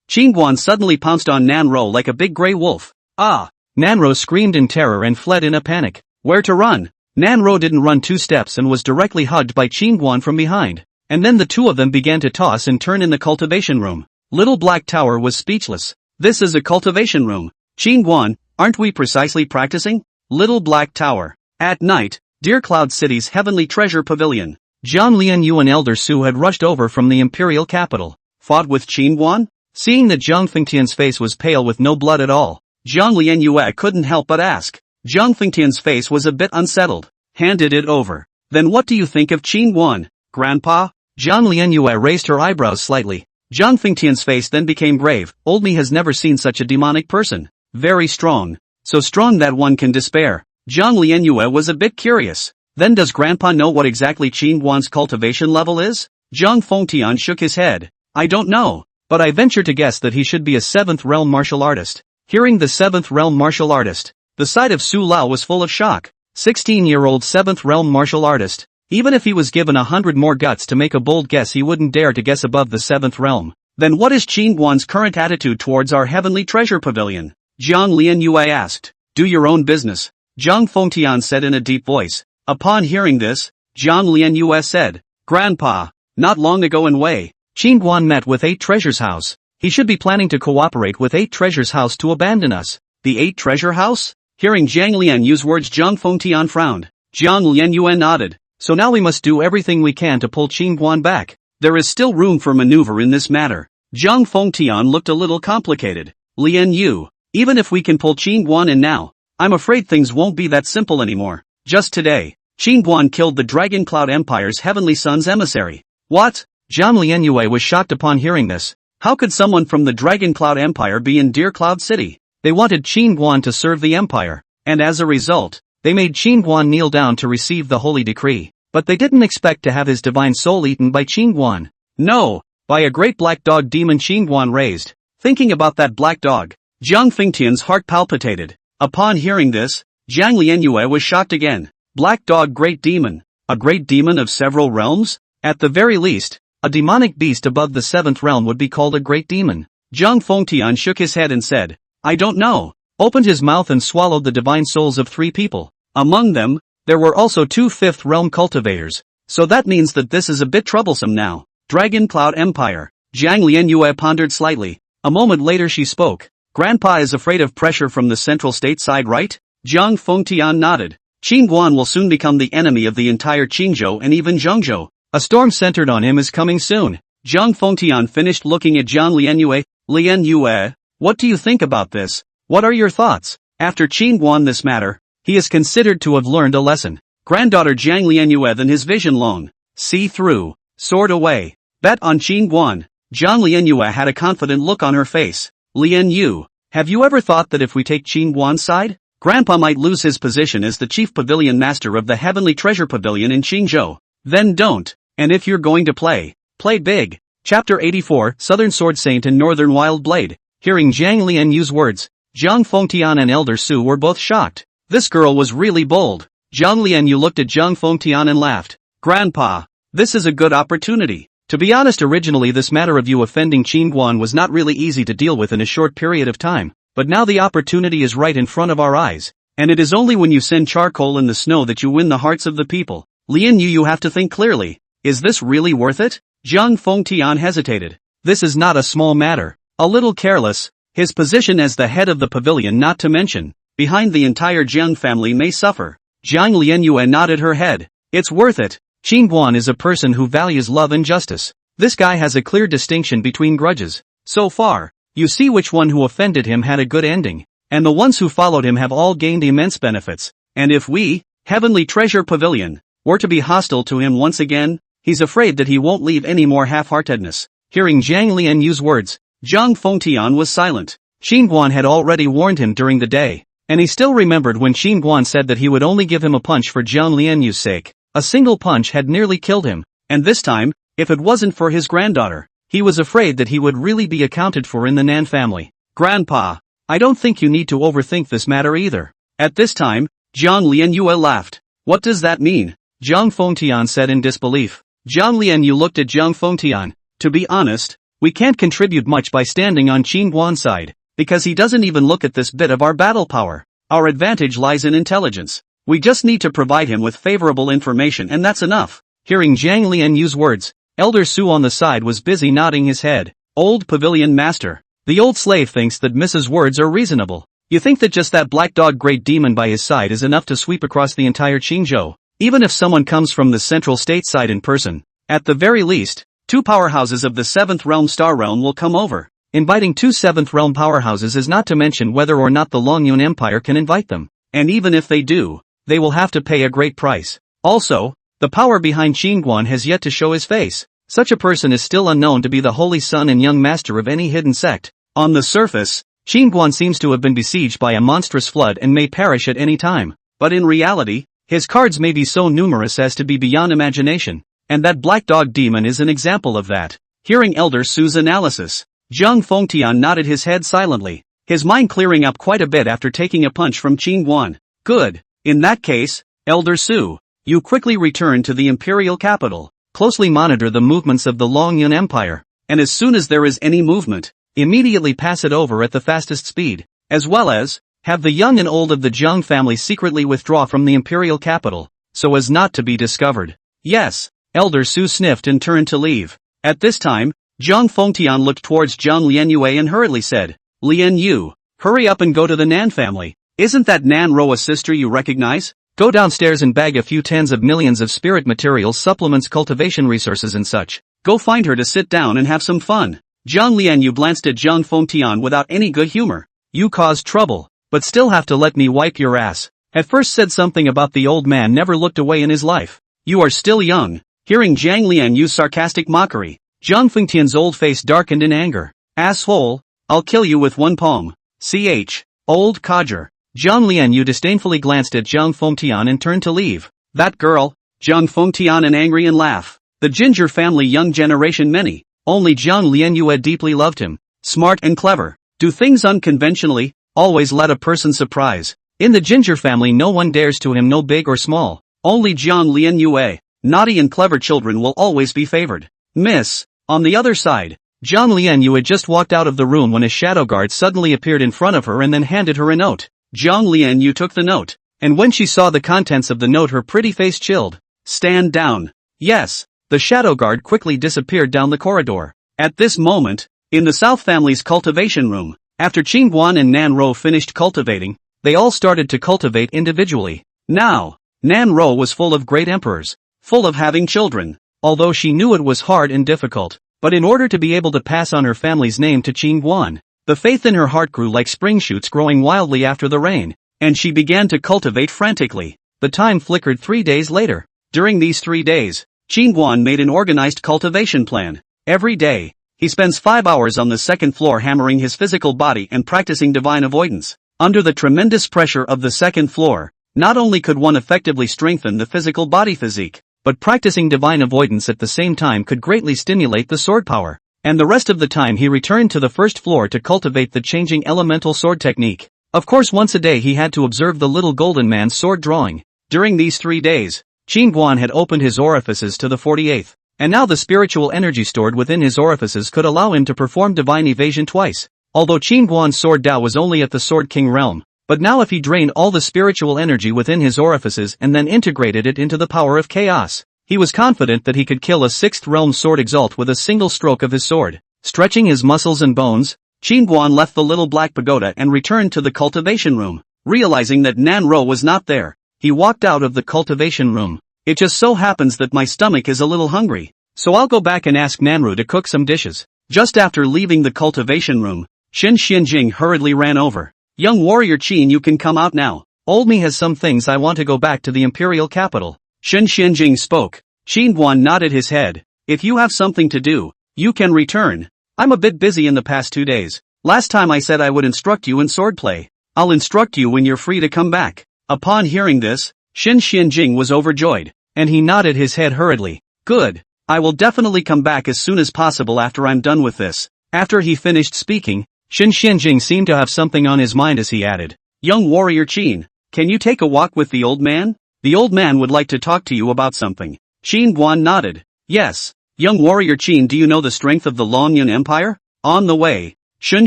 Xinguan suddenly pounced on Nan Ro like a big gray wolf. Ah! Nan Ro screamed in terror and fled in a panic. Where to run? Nan Ro didn't run 2 steps and was directly hugged by Xinguan from behind. And then the two of them began to toss and turn in the cultivation room. Little Black Tower was speechless. This is a cultivation room. Xinguan, aren't we precisely practicing? Little Black Tower. At night, Dear Cloud City's Heavenly Treasure Pavilion. Jiang Lianyu and Elder Su had rushed over from the imperial capital. Fought with Xinguan? Seeing that Zhang Fengtian's face was pale with no blood at all, Jiang Lianyu couldn't help but ask. Zhang Fengtian's face was a bit unsettled. Handed it over. Then what do you think of Xinguan, Grandpa? Jiang Lianyu raised her eyebrows slightly. Zhang Fengtian's face then became grave. Old me has never seen such a demonic person. Very strong. So strong that one can despair. Jiang Lianyu was a bit curious. Then does Grandpa know what exactly Xinguan's cultivation level is? Zhang Fengtian shook his head. I don't know, but I venture to guess that he should be a 7th realm martial artist. Hearing the 7th realm martial artist, the sight of Su Lao was full of shock. 16-year-old 7th realm martial artist. Even if he was given 100 more guts to make a bold guess, he wouldn't dare to guess above the 7th realm. Then what is Qingguan's current attitude towards our heavenly treasure pavilion? Zhang Lianyue asked. Do your own business, Zhang Fengtian said in a deep voice. Upon hearing this, Zhang Lianyue said, Grandpa, not long ago in Wei, Qingguan met with 8 Treasures House. He should be planning to cooperate with 8 Treasures House to abandon us. The 8 Treasure House? Hearing Zhang Lianyue's words, Zhang Fengtian frowned. Zhang Lianyue nodded. So now we must do everything we can to pull Qingguan back. There is still room for maneuver in this matter. Zhang Fengtian looked a little complicated. Lian Yu, even if we can pull Qingguan in now, I'm afraid things won't be that simple anymore. Just today, Qingguan killed the Dragon Cloud Empire's Heavenly Sun's emissary. What? Zhang Lianyue was shocked upon hearing this. How could someone from the Dragon Cloud Empire be in Deer Cloud City? They wanted Qingguan to serve the Empire, and as a result, they made Qingguan kneel down to receive the holy decree. But they didn't expect to have his divine soul eaten by Qingguan. No, by a great black dog demon Qingguan raised. Thinking about that black dog, Zhang Fengtian's heart palpitated. Upon hearing this, Zhang Lianyue was shocked again. Black dog great demon. A great demon of several realms? At the very least, a demonic beast above the 7th realm would be called a great demon. Zhang Fengtian shook his head and said, I don't know. Opened his mouth and swallowed the divine souls of 3 people. Among them, there were also 2 5th realm cultivators, so that means that this is a bit troublesome now. Dragon Cloud Empire. Zhang Lianyue pondered slightly. A moment later she spoke. Grandpa is afraid of pressure from the central state side, right? Zhang Fengtian nodded. Qingguan will soon become the enemy of the entire Qingzhou and even Zhengzhou. A storm centered on him is coming soon. Zhang Fengtian finished looking at Zhang Lianyue. Lianyue, what do you think about this? What are your thoughts? After Qingguan this matter, he is considered to have learned a lesson. Granddaughter Zhang Lianyue then his vision long. See through. Sword away. Bet on Qingguan. Zhang Lianyue had a confident look on her face. Lian Yu, have you ever thought that if we take Qingguan's side, Grandpa might lose his position as the chief pavilion master of the Heavenly Treasure Pavilion in Qingzhou? Then don't. And if you're going to play big. Chapter 84, Southern Sword Saint and Northern Wild Blade. Hearing Zhang Lianyue's words, Zhang Fengtian and Elder Su were both shocked. This girl was really bold. Zhang Lianyu looked at Zhang Fengtian and laughed. Grandpa, this is a good opportunity. To be honest, originally this matter of you offending Qingguan was not really easy to deal with in a short period of time, but now the opportunity is right in front of our eyes, and it is only when you send charcoal in the snow that you win the hearts of the people. Lian Yu, you have to think clearly. Is this really worth it? Zhang Fengtian hesitated. This is not a small matter. A little careless. His position as the head of the pavilion not to mention, behind the entire Jiang family may suffer. Zhang Lianyue nodded her head. It's worth it. Qingguan is a person who values love and justice. This guy has a clear distinction between grudges. So far, you see which one who offended him had a good ending, and the ones who followed him have all gained immense benefits. And if we, Heavenly Treasure Pavilion, were to be hostile to him once again, he's afraid that he won't leave any more half-heartedness. Hearing Zhang Lianyue's words, Zhang Fengtian was silent. Qingguan had already warned him during the day, and he still remembered when Qingguan said that he would only give him a punch for Zhang Lianyue's sake. A single punch had nearly killed him, and this time, if it wasn't for his granddaughter, he was afraid that he would really be accounted for in the Nan family. Grandpa, I don't think you need to overthink this matter either. At this time, Zhang Lianyue laughed. What does that mean? Zhang Fengtian said in disbelief. Zhang Lianyu looked at Zhang Fengtian. To be honest, we can't contribute much by standing on Qingguan's side, because he doesn't even look at this bit of our battle power. Our advantage lies in intelligence. We just need to provide him with favorable information and that's enough. Hearing Zhang Lianyue's words, Elder Su on the side was busy nodding his head. Old pavilion master. The old slave thinks that Mrs. words are reasonable. You think that just that black dog great demon by his side is enough to sweep across the entire Qingzhou? Even if someone comes from the central state side in person, at the very least, 2 powerhouses of the 7th realm Star Realm will come over. Inviting 2 7th realm powerhouses is not to mention whether or not the Longyun Empire can invite them. And even if they do, they will have to pay a great price. Also, the power behind Qingguan has yet to show his face. Such a person is still unknown to be the holy son and young master of any hidden sect. On the surface, Qingguan seems to have been besieged by a monstrous flood and may perish at any time. But in reality, his cards may be so numerous as to be beyond imagination. And that black dog demon is an example of that. Hearing Elder Su's analysis, Zhang Fengtian nodded his head silently, his mind clearing up quite a bit after taking a punch from Qing Guan. Good. In that case, Elder Su, you quickly return to the imperial capital, closely monitor the movements of the Longyun Empire, and as soon as there is any movement, immediately pass it over at the fastest speed, as well as, have the young and old of the Zhang family secretly withdraw from the imperial capital, so as not to be discovered. Yes, Elder Su sniffed and turned to leave. At this time, Zhang Fengtian looked towards Zhang Lianyue and hurriedly said, Lian Yu, hurry up and go to the Nan family. Isn't that Nan Ro a sister you recognize? Go downstairs and bag a few tens of millions of spirit materials, supplements, cultivation resources and such. Go find her to sit down and have some fun. Zhang Lianyu glanced at Zhang Fengtian without any good humor. You caused trouble, but still have to let me wipe your ass. At first said something about the old man never looked away in his life. You are still young. Hearing Zhang Lianyu's sarcastic mockery, Zhang Fengtian's old face darkened in anger. Asshole, I'll kill you with one palm. Ch. Old codger. Zhang Lianyu disdainfully glanced at Zhang Fengtian and turned to leave. That girl, Zhang Fengtian and angry and laugh. The Ginger family young generation many, only Zhang Lianyue deeply loved him. Smart and clever, do things unconventionally, always let a person surprise. In the Ginger family no one dares to him no big or small, only Zhang Lianyue. Naughty and clever children will always be favored. Miss. On the other side, Zhang Lianyu had just walked out of the room when a shadow guard suddenly appeared in front of her and then handed her a note. Zhang Lianyu took the note, and when she saw the contents of the note her pretty face chilled. Stand down. Yes. The shadow guard quickly disappeared down the corridor. At this moment, in the South family's cultivation room, after Qing Guan and Nan Ro finished cultivating, they all started to cultivate individually. Now, Nan Ro was full of great emperors, full of having children, although she knew it was hard and difficult, but in order to be able to pass on her family's name to Qing Guan, the faith in her heart grew like spring shoots growing wildly after the rain, and she began to cultivate frantically. The time flickered 3 days later. During these 3 days, Qing Guan made an organized cultivation plan. Every day, he spends 5 hours on the second floor hammering his physical body and practicing divine avoidance. Under the tremendous pressure of the second floor, not only could one effectively strengthen the physical body physique, but practicing divine avoidance at the same time could greatly stimulate the sword power. And the rest of the time he returned to the first floor to cultivate the changing elemental sword technique. Of course once a day he had to observe the little golden man's sword drawing. During these 3 days, Qing Guan had opened his orifices to the 48th, and now the spiritual energy stored within his orifices could allow him to perform divine evasion twice. Although Qing Guan's sword Dao was only at the Sword King realm, but now if he drained all the spiritual energy within his orifices and then integrated it into the power of chaos, he was confident that he could kill a 6th realm sword exalt with a single stroke of his sword. Stretching his muscles and bones, Qing Guan left the little black pagoda and returned to the cultivation room. Realizing that Nan Ro was not there, he walked out of the cultivation room. It just so happens that my stomach is a little hungry, so I'll go back and ask Nanru to cook some dishes. Just after leaving the cultivation room, Shen Xianjing hurriedly ran over. Young warrior Qin, you can come out now. Old me has some things I want to go back to the imperial capital. Shen Xianjing spoke. Qin Guan nodded his head. If you have something to do, you can return. I'm a bit busy in the past 2 days. Last time I said I would instruct you in swordplay. I'll instruct you when you're free to come back. Upon hearing this, Shen Xianjing was overjoyed, and he nodded his head hurriedly. Good. I will definitely come back as soon as possible after I'm done with this. After he finished speaking, Shen Xianjing seemed to have something on his mind as he added, Young warrior Qin, can you take a walk with the old man? The old man would like to talk to you about something. Qin Guan nodded. Yes. Young warrior Qin, do you know the strength of the Longyun Empire? On the way, Shen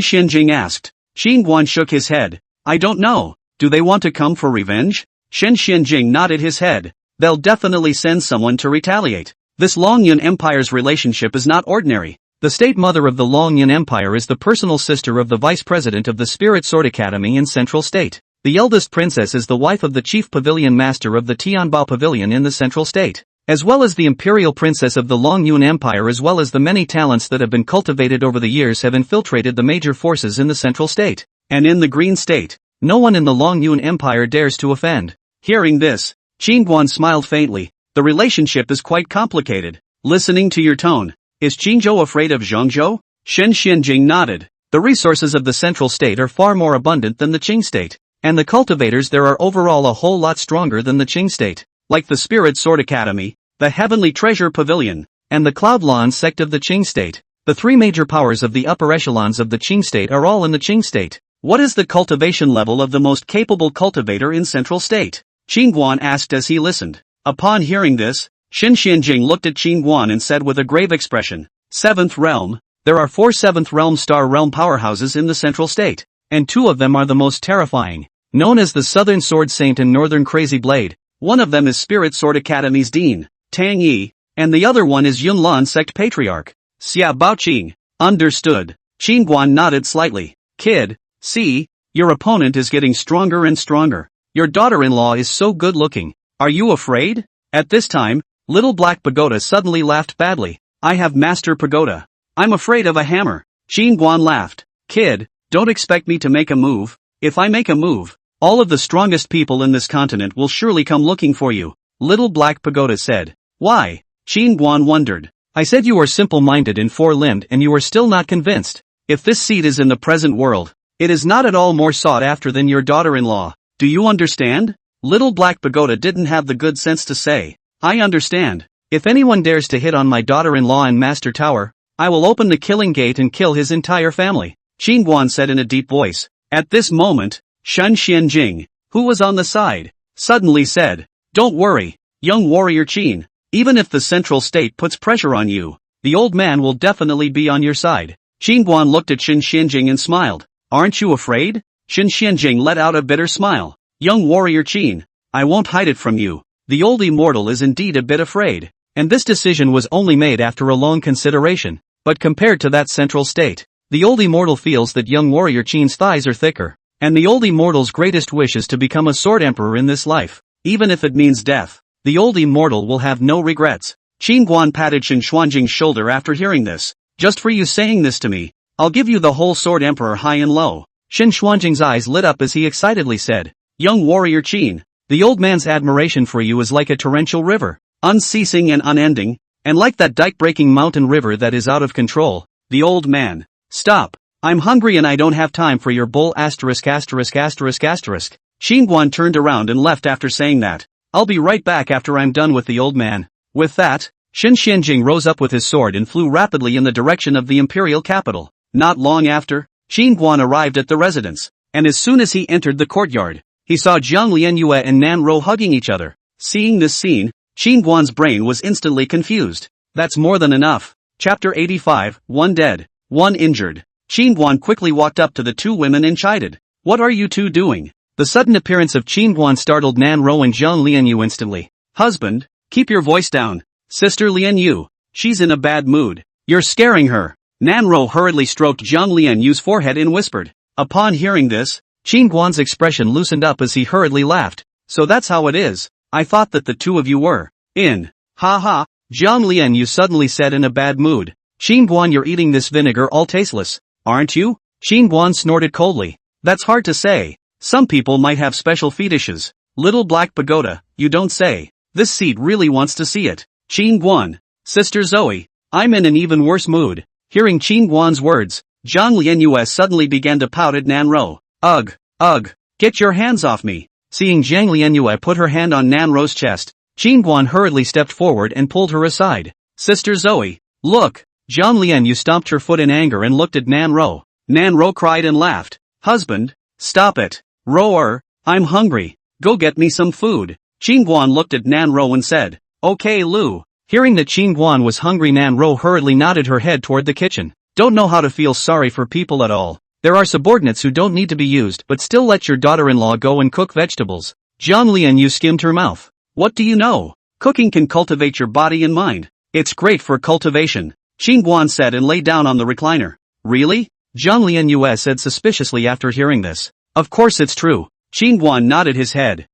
Xianjing asked. Qin Guan shook his head. I don't know. Do they want to come for revenge? Shen Xianjing nodded his head. They'll definitely send someone to retaliate. This Longyun Empire's relationship is not ordinary. The state mother of the Longyun Empire is the personal sister of the vice president of the Spirit Sword Academy in Central State. The eldest princess is the wife of the chief pavilion master of the Tianbao Pavilion in the Central State, as well as the imperial princess of the Longyun Empire, as well as the many talents that have been cultivated over the years have infiltrated the major forces in the Central State. And in the Green State, no one in the Longyun Empire dares to offend. Hearing this, Qin Guan smiled faintly. The relationship is quite complicated. Listening to your tone, is Qingzhou afraid of Zhangzhou? Shen Xianjing nodded. The resources of the Central State are far more abundant than the Qing State, and the cultivators there are overall a whole lot stronger than the Qing State. Like the Spirit Sword Academy, the Heavenly Treasure Pavilion, and the Cloudlands sect of the Qing state. The three major powers of the upper echelons of the Qing state are all in the Qing state. What is the cultivation level of the most capable cultivator in Central State? Qin Guan asked as he listened. Upon hearing this, Xin Xianjing looked at Qin Guan and said with a grave expression, Seventh Realm. There are 4 Seventh Realm Star Realm powerhouses in the Central State, and 2 of them are the most terrifying. Known as the Southern Sword Saint and Northern Crazy Blade, one of them is Spirit Sword Academy's Dean, Tang Yi, and the other one is Yunlan Sect Patriarch, Xia Baoqing. Understood. Qin Guan nodded slightly. Kid, see, your opponent is getting stronger and stronger. Your daughter-in-law is so good-looking. Are you afraid? At this time, Little Black Pagoda suddenly laughed badly. I have Master Pagoda. I'm afraid of a hammer. Qin Guan laughed. Kid, don't expect me to make a move. If I make a move, all of the strongest people in this continent will surely come looking for you. Little Black Pagoda said. Why? Qin Guan wondered. I said you are simple-minded and four-limbed and you are still not convinced. If this seed is in the present world, it is not at all more sought after than your daughter-in-law. Do you understand? Little Black Pagoda didn't have the good sense to say, I understand. If anyone dares to hit on my daughter-in-law in Master Tower, I will open the killing gate and kill his entire family, Qin Guan said in a deep voice. At this moment, Shen Xianjing, who was on the side, suddenly said, Don't worry, young warrior Qin. Even if the Central State puts pressure on you, the old man will definitely be on your side. Qin Guan looked at Shen Xianjing and smiled. Aren't you afraid? Shen Xianjing let out a bitter smile. Young warrior Qin, I won't hide it from you. The old immortal is indeed a bit afraid. And this decision was only made after a long consideration. But compared to that Central State, the old immortal feels that young warrior Qin's thighs are thicker. And the old immortal's greatest wish is to become a sword emperor in this life. Even if it means death, the old immortal will have no regrets. Qin Guan patted Shen Xuanjing's shoulder after hearing this. Just for you saying this to me, I'll give you the whole sword emperor high and low. Shen Xuanjing's eyes lit up as he excitedly said, Young warrior Qin, the old man's admiration for you is like a torrential river, unceasing and unending, and like that dike-breaking mountain river that is out of control. The old man. Stop. I'm hungry and I don't have time for your bull asterisk. Qin Guan turned around and left after saying that. I'll be right back after I'm done with the old man. With that, Shen Xianjing rose up with his sword and flew rapidly in the direction of the imperial capital. Not long after, Qin Guan arrived at the residence, and as soon as he entered the courtyard, he saw Jiang Lianyue and Nan Ro hugging each other. Seeing this scene, Qin Guan's brain was instantly confused. That's more than enough. Chapter 85, 1 dead, 1 injured. Qin Guan quickly walked up to the 2 women and chided. What are you 2 doing? The sudden appearance of Qin Guan startled Nan Ro and Jiang Lianyu instantly. Husband, keep your voice down. Sister Lianyu, she's in a bad mood. You're scaring her. Nan Ro hurriedly stroked Jiang Lianyu's forehead and whispered. Upon hearing this, Qin Guan's expression loosened up as he hurriedly laughed. So that's how it is. I thought that the 2 of you were in. Ha ha, Jiang Lianyu suddenly said in a bad mood. Qin Guan, you're eating this vinegar all tasteless, aren't you? Qin Guan snorted coldly. That's hard to say. Some people might have special fetishes. Little Black Pagoda, you don't say. This seed really wants to see it. Qin Guan. Sister Zoe, I'm in an even worse mood. Hearing Qin Guan's words, Jiang Lianyue suddenly began to pout at Nan Ro. Ugh, get your hands off me. Seeing Jiang Lianyue put her hand on Nan Ro's chest, Qin Guan hurriedly stepped forward and pulled her aside. Sister Zoe, look. Jiang Lianyu stomped her foot in anger and looked at Nan Ro. Nan Ro cried and laughed. Husband, stop it. Roar, I'm hungry. Go get me some food. Qin Guan looked at Nan Ro and said, Okay Lu. Hearing that Qin Guan was hungry, Nan Ro hurriedly nodded her head toward the kitchen. Don't know how to feel sorry for people at all. There are subordinates who don't need to be used but still let your daughter-in-law go and cook vegetables. Jiang Lianyu skimmed her mouth. What do you know? Cooking can cultivate your body and mind. It's great for cultivation. Qin Guan said and lay down on the recliner. Really? Jiang Lianyue said suspiciously after hearing this. Of course it's true. Qin Guan nodded his head.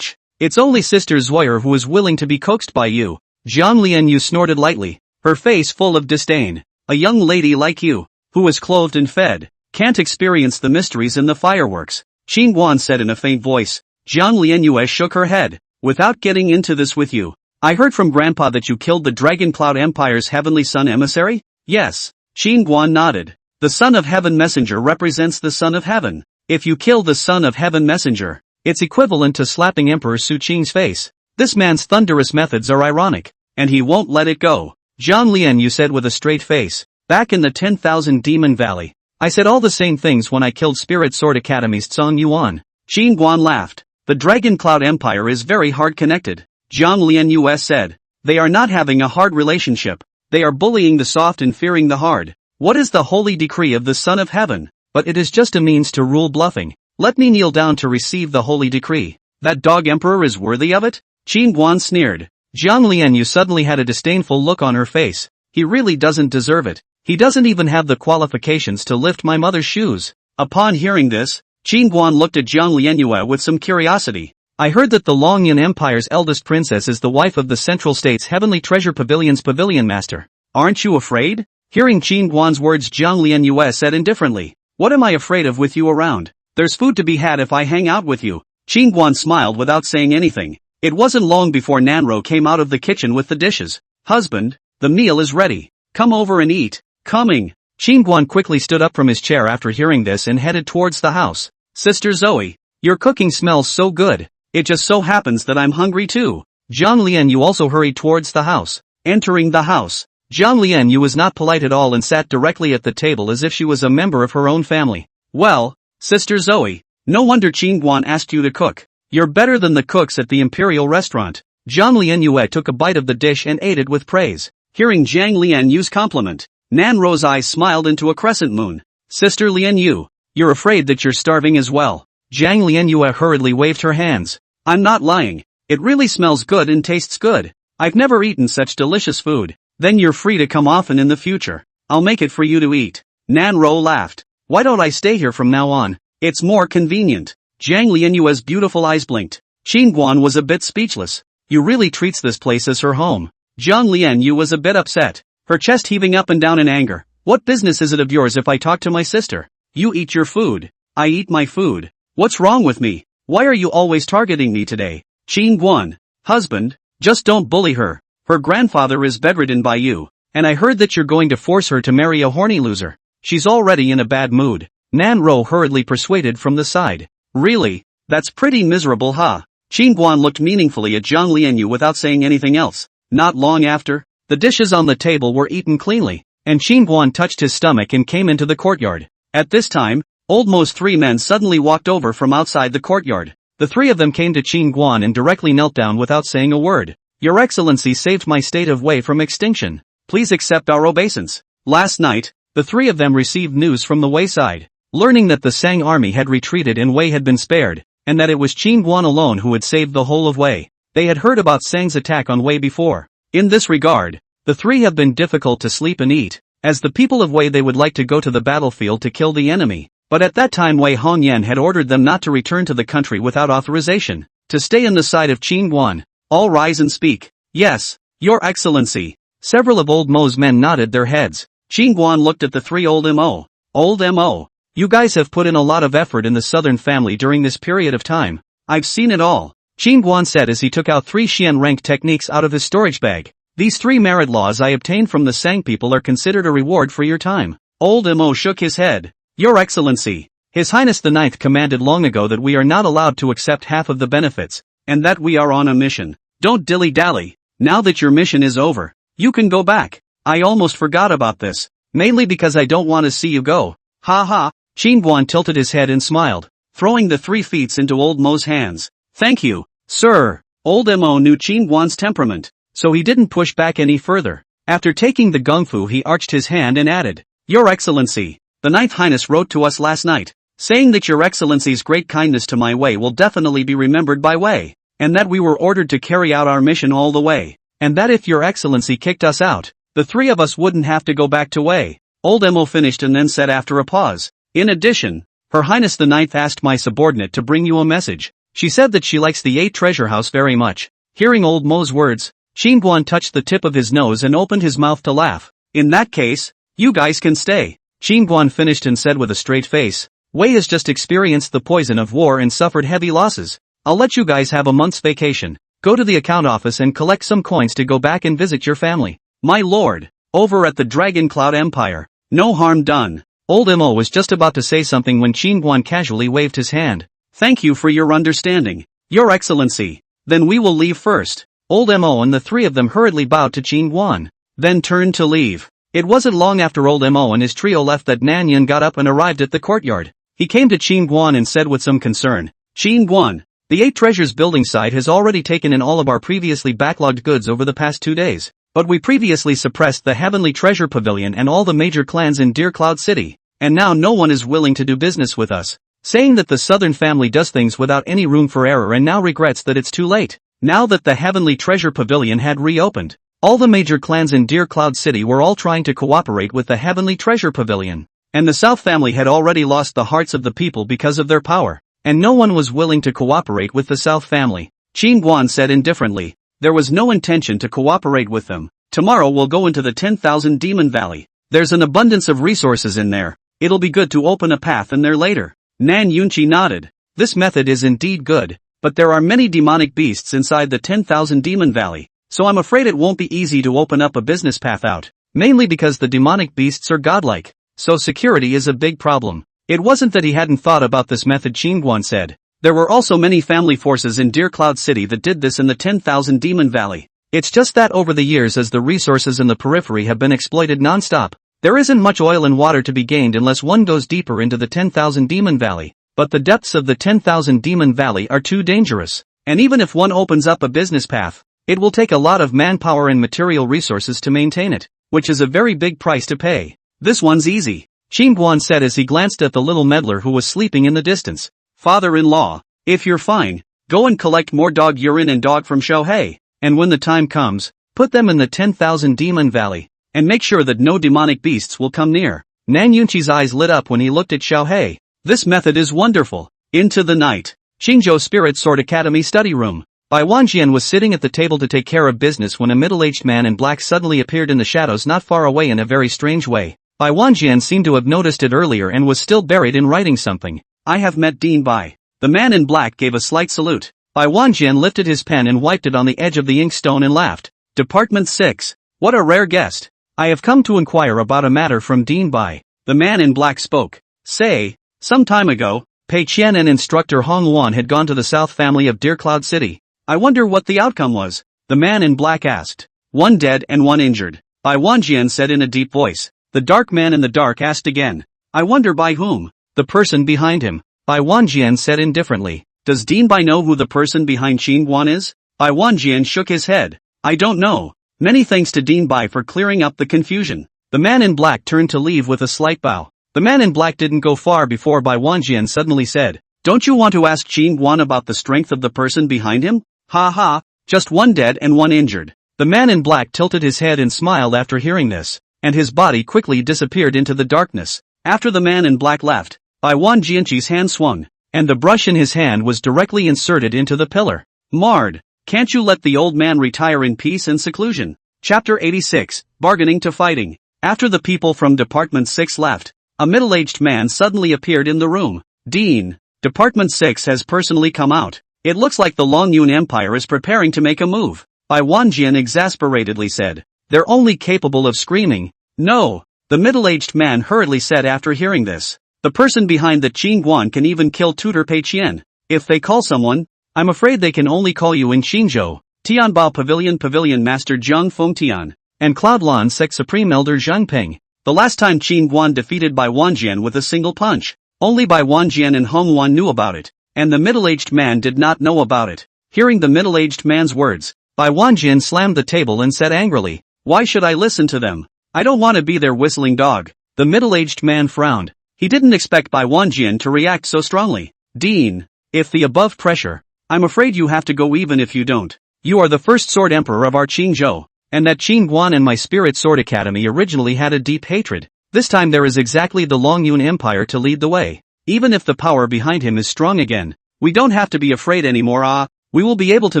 It's only Sister Zoyer who is willing to be coaxed by you. Jiang Lianyu snorted lightly, her face full of disdain. A young lady like you, who is clothed and fed, can't experience the mysteries and the fireworks. Qin Guan said in a faint voice. Jiang Lianyue shook her head. Without getting into this with you, I heard from Grandpa that you killed the Dragon Cloud Empire's Heavenly Sun emissary? Yes. Qin Guan nodded. The Son of Heaven Messenger represents the Son of Heaven. If you kill the Son of Heaven Messenger, it's equivalent to slapping Emperor Su Qing's face. This man's thunderous methods are ironic, and he won't let it go. Zhang Lian, you said with a straight face. Back in the 10,000 Demon Valley, I said all the same things when I killed Spirit Sword Academy's Song Yuan. Qin Guan laughed. The Dragon Cloud Empire is very hard connected. Zhang Lian US said. They are not having a hard relationship. They are bullying the soft and fearing the hard. What is the holy decree of the Son of Heaven? But it is just a means to rule bluffing. Let me kneel down to receive the holy decree. That dog emperor is worthy of it? Qin Guan sneered. Zhang Lianyu suddenly had a disdainful look on her face. He really doesn't deserve it. He doesn't even have the qualifications to lift my mother's shoes. Upon hearing this, Qin Guan looked at Zhang Lianyu with some curiosity. I heard that the Longyan Empire's eldest princess is the wife of the Central State's Heavenly Treasure Pavilion's pavilion master. Aren't you afraid? Hearing Qin Guan's words, Zhang Lianyu said indifferently. What am I afraid of with you around? There's food to be had if I hang out with you. Qin Guan smiled without saying anything. It wasn't long before Nanro came out of the kitchen with the dishes. Husband, the meal is ready. Come over and eat. Coming. Qin Guan quickly stood up from his chair after hearing this and headed towards the house. Sister Zoe, your cooking smells so good. It just so happens that I'm hungry too. Zhang Lianyu also hurried towards the house. Entering the house, Zhang Lianyu was not polite at all and sat directly at the table as if she was a member of her own family. Well, Sister Zoe, no wonder Qin Guan asked you to cook. You're better than the cooks at the Imperial Restaurant. Zhang Lianyu took a bite of the dish and ate it with praise. Hearing Zhang Lianyu's compliment, Nanro's eyes smiled into a crescent moon. Sister Lianyu, you're afraid that you're starving as well. Zhang Lianyu hurriedly waved her hands. I'm not lying. It really smells good and tastes good. I've never eaten such delicious food. Then you're free to come often in the future. I'll make it for you to eat. Nanro laughed. Why don't I stay here from now on? It's more convenient. Zhang Lianyu's beautiful eyes blinked. Qin Guan was a bit speechless. You really treats this place as her home. Zhang Lianyu was a bit upset, her chest heaving up and down in anger. What business is it of yours if I talk to my sister? You eat your food. I eat my food. What's wrong with me? Why are you always targeting me today? Qin Guan. Husband, just don't bully her. Her grandfather is bedridden by you, and I heard that you're going to force her to marry a horny loser. She's already in a bad mood. Nanro hurriedly persuaded from the side. Really? That's pretty miserable, huh? Qin Guan looked meaningfully at Zhang Lianyu without saying anything else. Not long after, the dishes on the table were eaten cleanly, and Qin Guan touched his stomach and came into the courtyard. At this time, Old Mo's three men suddenly walked over from outside the courtyard. The three of them came to Qin Guan and directly knelt down without saying a word. Your Excellency saved my state of Wei from extinction. Please accept our obeisance. Last night, the three of them received news from the Wei side, learning that the Sang army had retreated and Wei had been spared, and that it was Qin Guan alone who had saved the whole of Wei. They had heard about Sang's attack on Wei before. In this regard, the three have been difficult to sleep and eat. As the people of Wei, they would like to go to the battlefield to kill the enemy. But at that time Wei Hongyan had ordered them not to return to the country without authorization, to stay on the side of Qin Guan. All rise and speak. Yes, Your Excellency. Several of Old Mo's men nodded their heads. Qin Guan looked at the three Old Mo. Old Mo. You guys have put in a lot of effort in the southern family during this period of time. I've seen it all. Qin Guan said as he took out 3 Xian rank techniques out of his storage bag. These 3 merit laws I obtained from the Sang people are considered a reward for your time. Old Mo shook his head. Your Excellency, His Highness the Ninth commanded long ago that we are not allowed to accept half of the benefits, and that we are on a mission. Don't dilly-dally. Now that your mission is over, you can go back. I almost forgot about this, mainly because I don't want to see you go. Ha ha. Qin Guan tilted his head and smiled, throwing the 3 feats into Old Mo's hands. Thank you, sir. Old Mo knew Qin Guan's temperament, so he didn't push back any further. After taking the gungfu, he arched his hand and added, Your Excellency, the Ninth Highness wrote to us last night, saying that Your Excellency's great kindness to my Wei will definitely be remembered by Wei, and that we were ordered to carry out our mission all the way, and that if Your Excellency kicked us out, the 3 of us wouldn't have to go back to Wei. Old Mo finished and then said after a pause, In addition, Her Highness the Ninth asked my subordinate to bring you a message. She said that she likes the 8 treasure house very much. Hearing Old Mo's words, Qin Guan touched the tip of his nose and opened his mouth to laugh. In that case, you guys can stay. Qin Guan finished and said with a straight face, Wei has just experienced the poison of war and suffered heavy losses. I'll let you guys have a month's vacation. Go to the account office and collect some coins to go back and visit your family. My lord, over at the Dragon Cloud Empire, no harm done. Old Mo was just about to say something when Qin Guan casually waved his hand. Thank you for your understanding, Your Excellency. Then we will leave first. Old Mo and the three of them hurriedly bowed to Qin Guan, then turned to leave. It wasn't long after Old Mo and his trio left that Nan Yin got up and arrived at the courtyard. He came to Qin Guan and said with some concern, "Qin Guan, the 8 Treasures building site has already taken in all of our previously backlogged goods over the past 2 days. But we previously suppressed the Heavenly Treasure Pavilion and all the major clans in Deer Cloud City, and now no one is willing to do business with us, saying that the Southern family does things without any room for error and now regrets that it's too late." Now that the Heavenly Treasure Pavilion had reopened, all the major clans in Deer Cloud City were all trying to cooperate with the Heavenly Treasure Pavilion, and the South family had already lost the hearts of the people because of their power, and no one was willing to cooperate with the South family. Qin Guan said indifferently, "There was no intention to cooperate with them. Tomorrow we'll go into the 10,000 Demon Valley. There's an abundance of resources in there. It'll be good to open a path in there later." Nan Yunqi nodded. This method is indeed good, but there are many demonic beasts inside the 10,000 Demon Valley, so I'm afraid it won't be easy to open up a business path out, mainly because the demonic beasts are godlike, so security is a big problem. It wasn't that he hadn't thought about this method, Qin Guan said. There were also many family forces in Deer Cloud City that did this in the 10,000 Demon Valley. It's just that over the years, as the resources in the periphery have been exploited non-stop, there isn't much oil and water to be gained unless one goes deeper into the 10,000 Demon Valley. But the depths of the 10,000 Demon Valley are too dangerous, and even if one opens up a business path, it will take a lot of manpower and material resources to maintain it, which is a very big price to pay. This one's easy, Qin Guan said as he glanced at the little meddler who was sleeping in the distance. "Father-in-law, if you're fine, go and collect more dog urine and dog from Shohei, and when the time comes, put them in the 10,000 Demon Valley, and make sure that no demonic beasts will come near." Nan Yunqi's eyes lit up when he looked at Shohei. This method is wonderful. Into the night. Qingzhou Spirit Sword Academy study room. Bai Wanjian was sitting at the table to take care of business when a middle-aged man in black suddenly appeared in the shadows not far away in a very strange way. Bai Wanjian seemed to have noticed it earlier and was still buried in writing something. "I have met Dean Bai." The man in black gave a slight salute. Bai Wanjian lifted his pen and wiped it on the edge of the inkstone and laughed. "Department 6. What a rare guest. I have come to inquire about a matter from Dean Bai." The man in black spoke. "Say, some time ago, Pei Qian and instructor Hong Wan had gone to the South family of Deer Cloud City. I wonder what the outcome was." The man in black asked. "1 dead and 1 injured. Bai Wanjian said in a deep voice. The dark man in the dark asked again. "I wonder by whom?" "The person behind him," Bai Wanjian said indifferently. "Does Dean Bai know who the person behind Qin Guan is?" Bai Wanjian shook his head. "I don't know. Many thanks to Dean Bai for clearing up the confusion." The man in black turned to leave with a slight bow. The man in black didn't go far before Bai Wanjian suddenly said, "Don't you want to ask Qin Guan about the strength of the person behind him?" "Ha ha, just 1 dead and 1 injured." The man in black tilted his head and smiled after hearing this, and his body quickly disappeared into the darkness. After the man in black left, Bai Wanjian's hand swung, and the brush in his hand was directly inserted into the pillar. "Marred, can't you let the old man retire in peace and seclusion?" Chapter 86, Bargaining to Fighting. After the people from Department 6 left, a middle-aged man suddenly appeared in the room. "Dean, Department 6 has personally come out. It looks like the Longyun Empire is preparing to make a move," Bai Wanjian exasperatedly said. "They're only capable of screaming." "No," the middle-aged man hurriedly said after hearing this. "The person behind the Qin Guan can even kill Tutor Pei Qian. If they call someone, I'm afraid they can only call you in Xinzhou, Tianbao Pavilion Master Zhang Fengtian, and Cloudlan Sect Supreme Elder Zhang Peng. The last time Qin Guan defeated Bai Wanjian with a single punch, only Bai Wanjian and Hong Wan knew about it, and the middle-aged man did not know about it." Hearing the middle-aged man's words, Bai Wanjian slammed the table and said angrily, "Why should I listen to them? I don't want to be their whistling dog." The middle-aged man frowned. He didn't expect Bai Wanjian to react so strongly. "Dean, if the above pressure, I'm afraid you have to go even if you don't. You are the first sword emperor of our Qingzhou, and that Qin Guan and my Spirit Sword Academy originally had a deep hatred. This time there is exactly the Longyun Empire to lead the way. Even if the power behind him is strong again, we don't have to be afraid anymore. We will be able to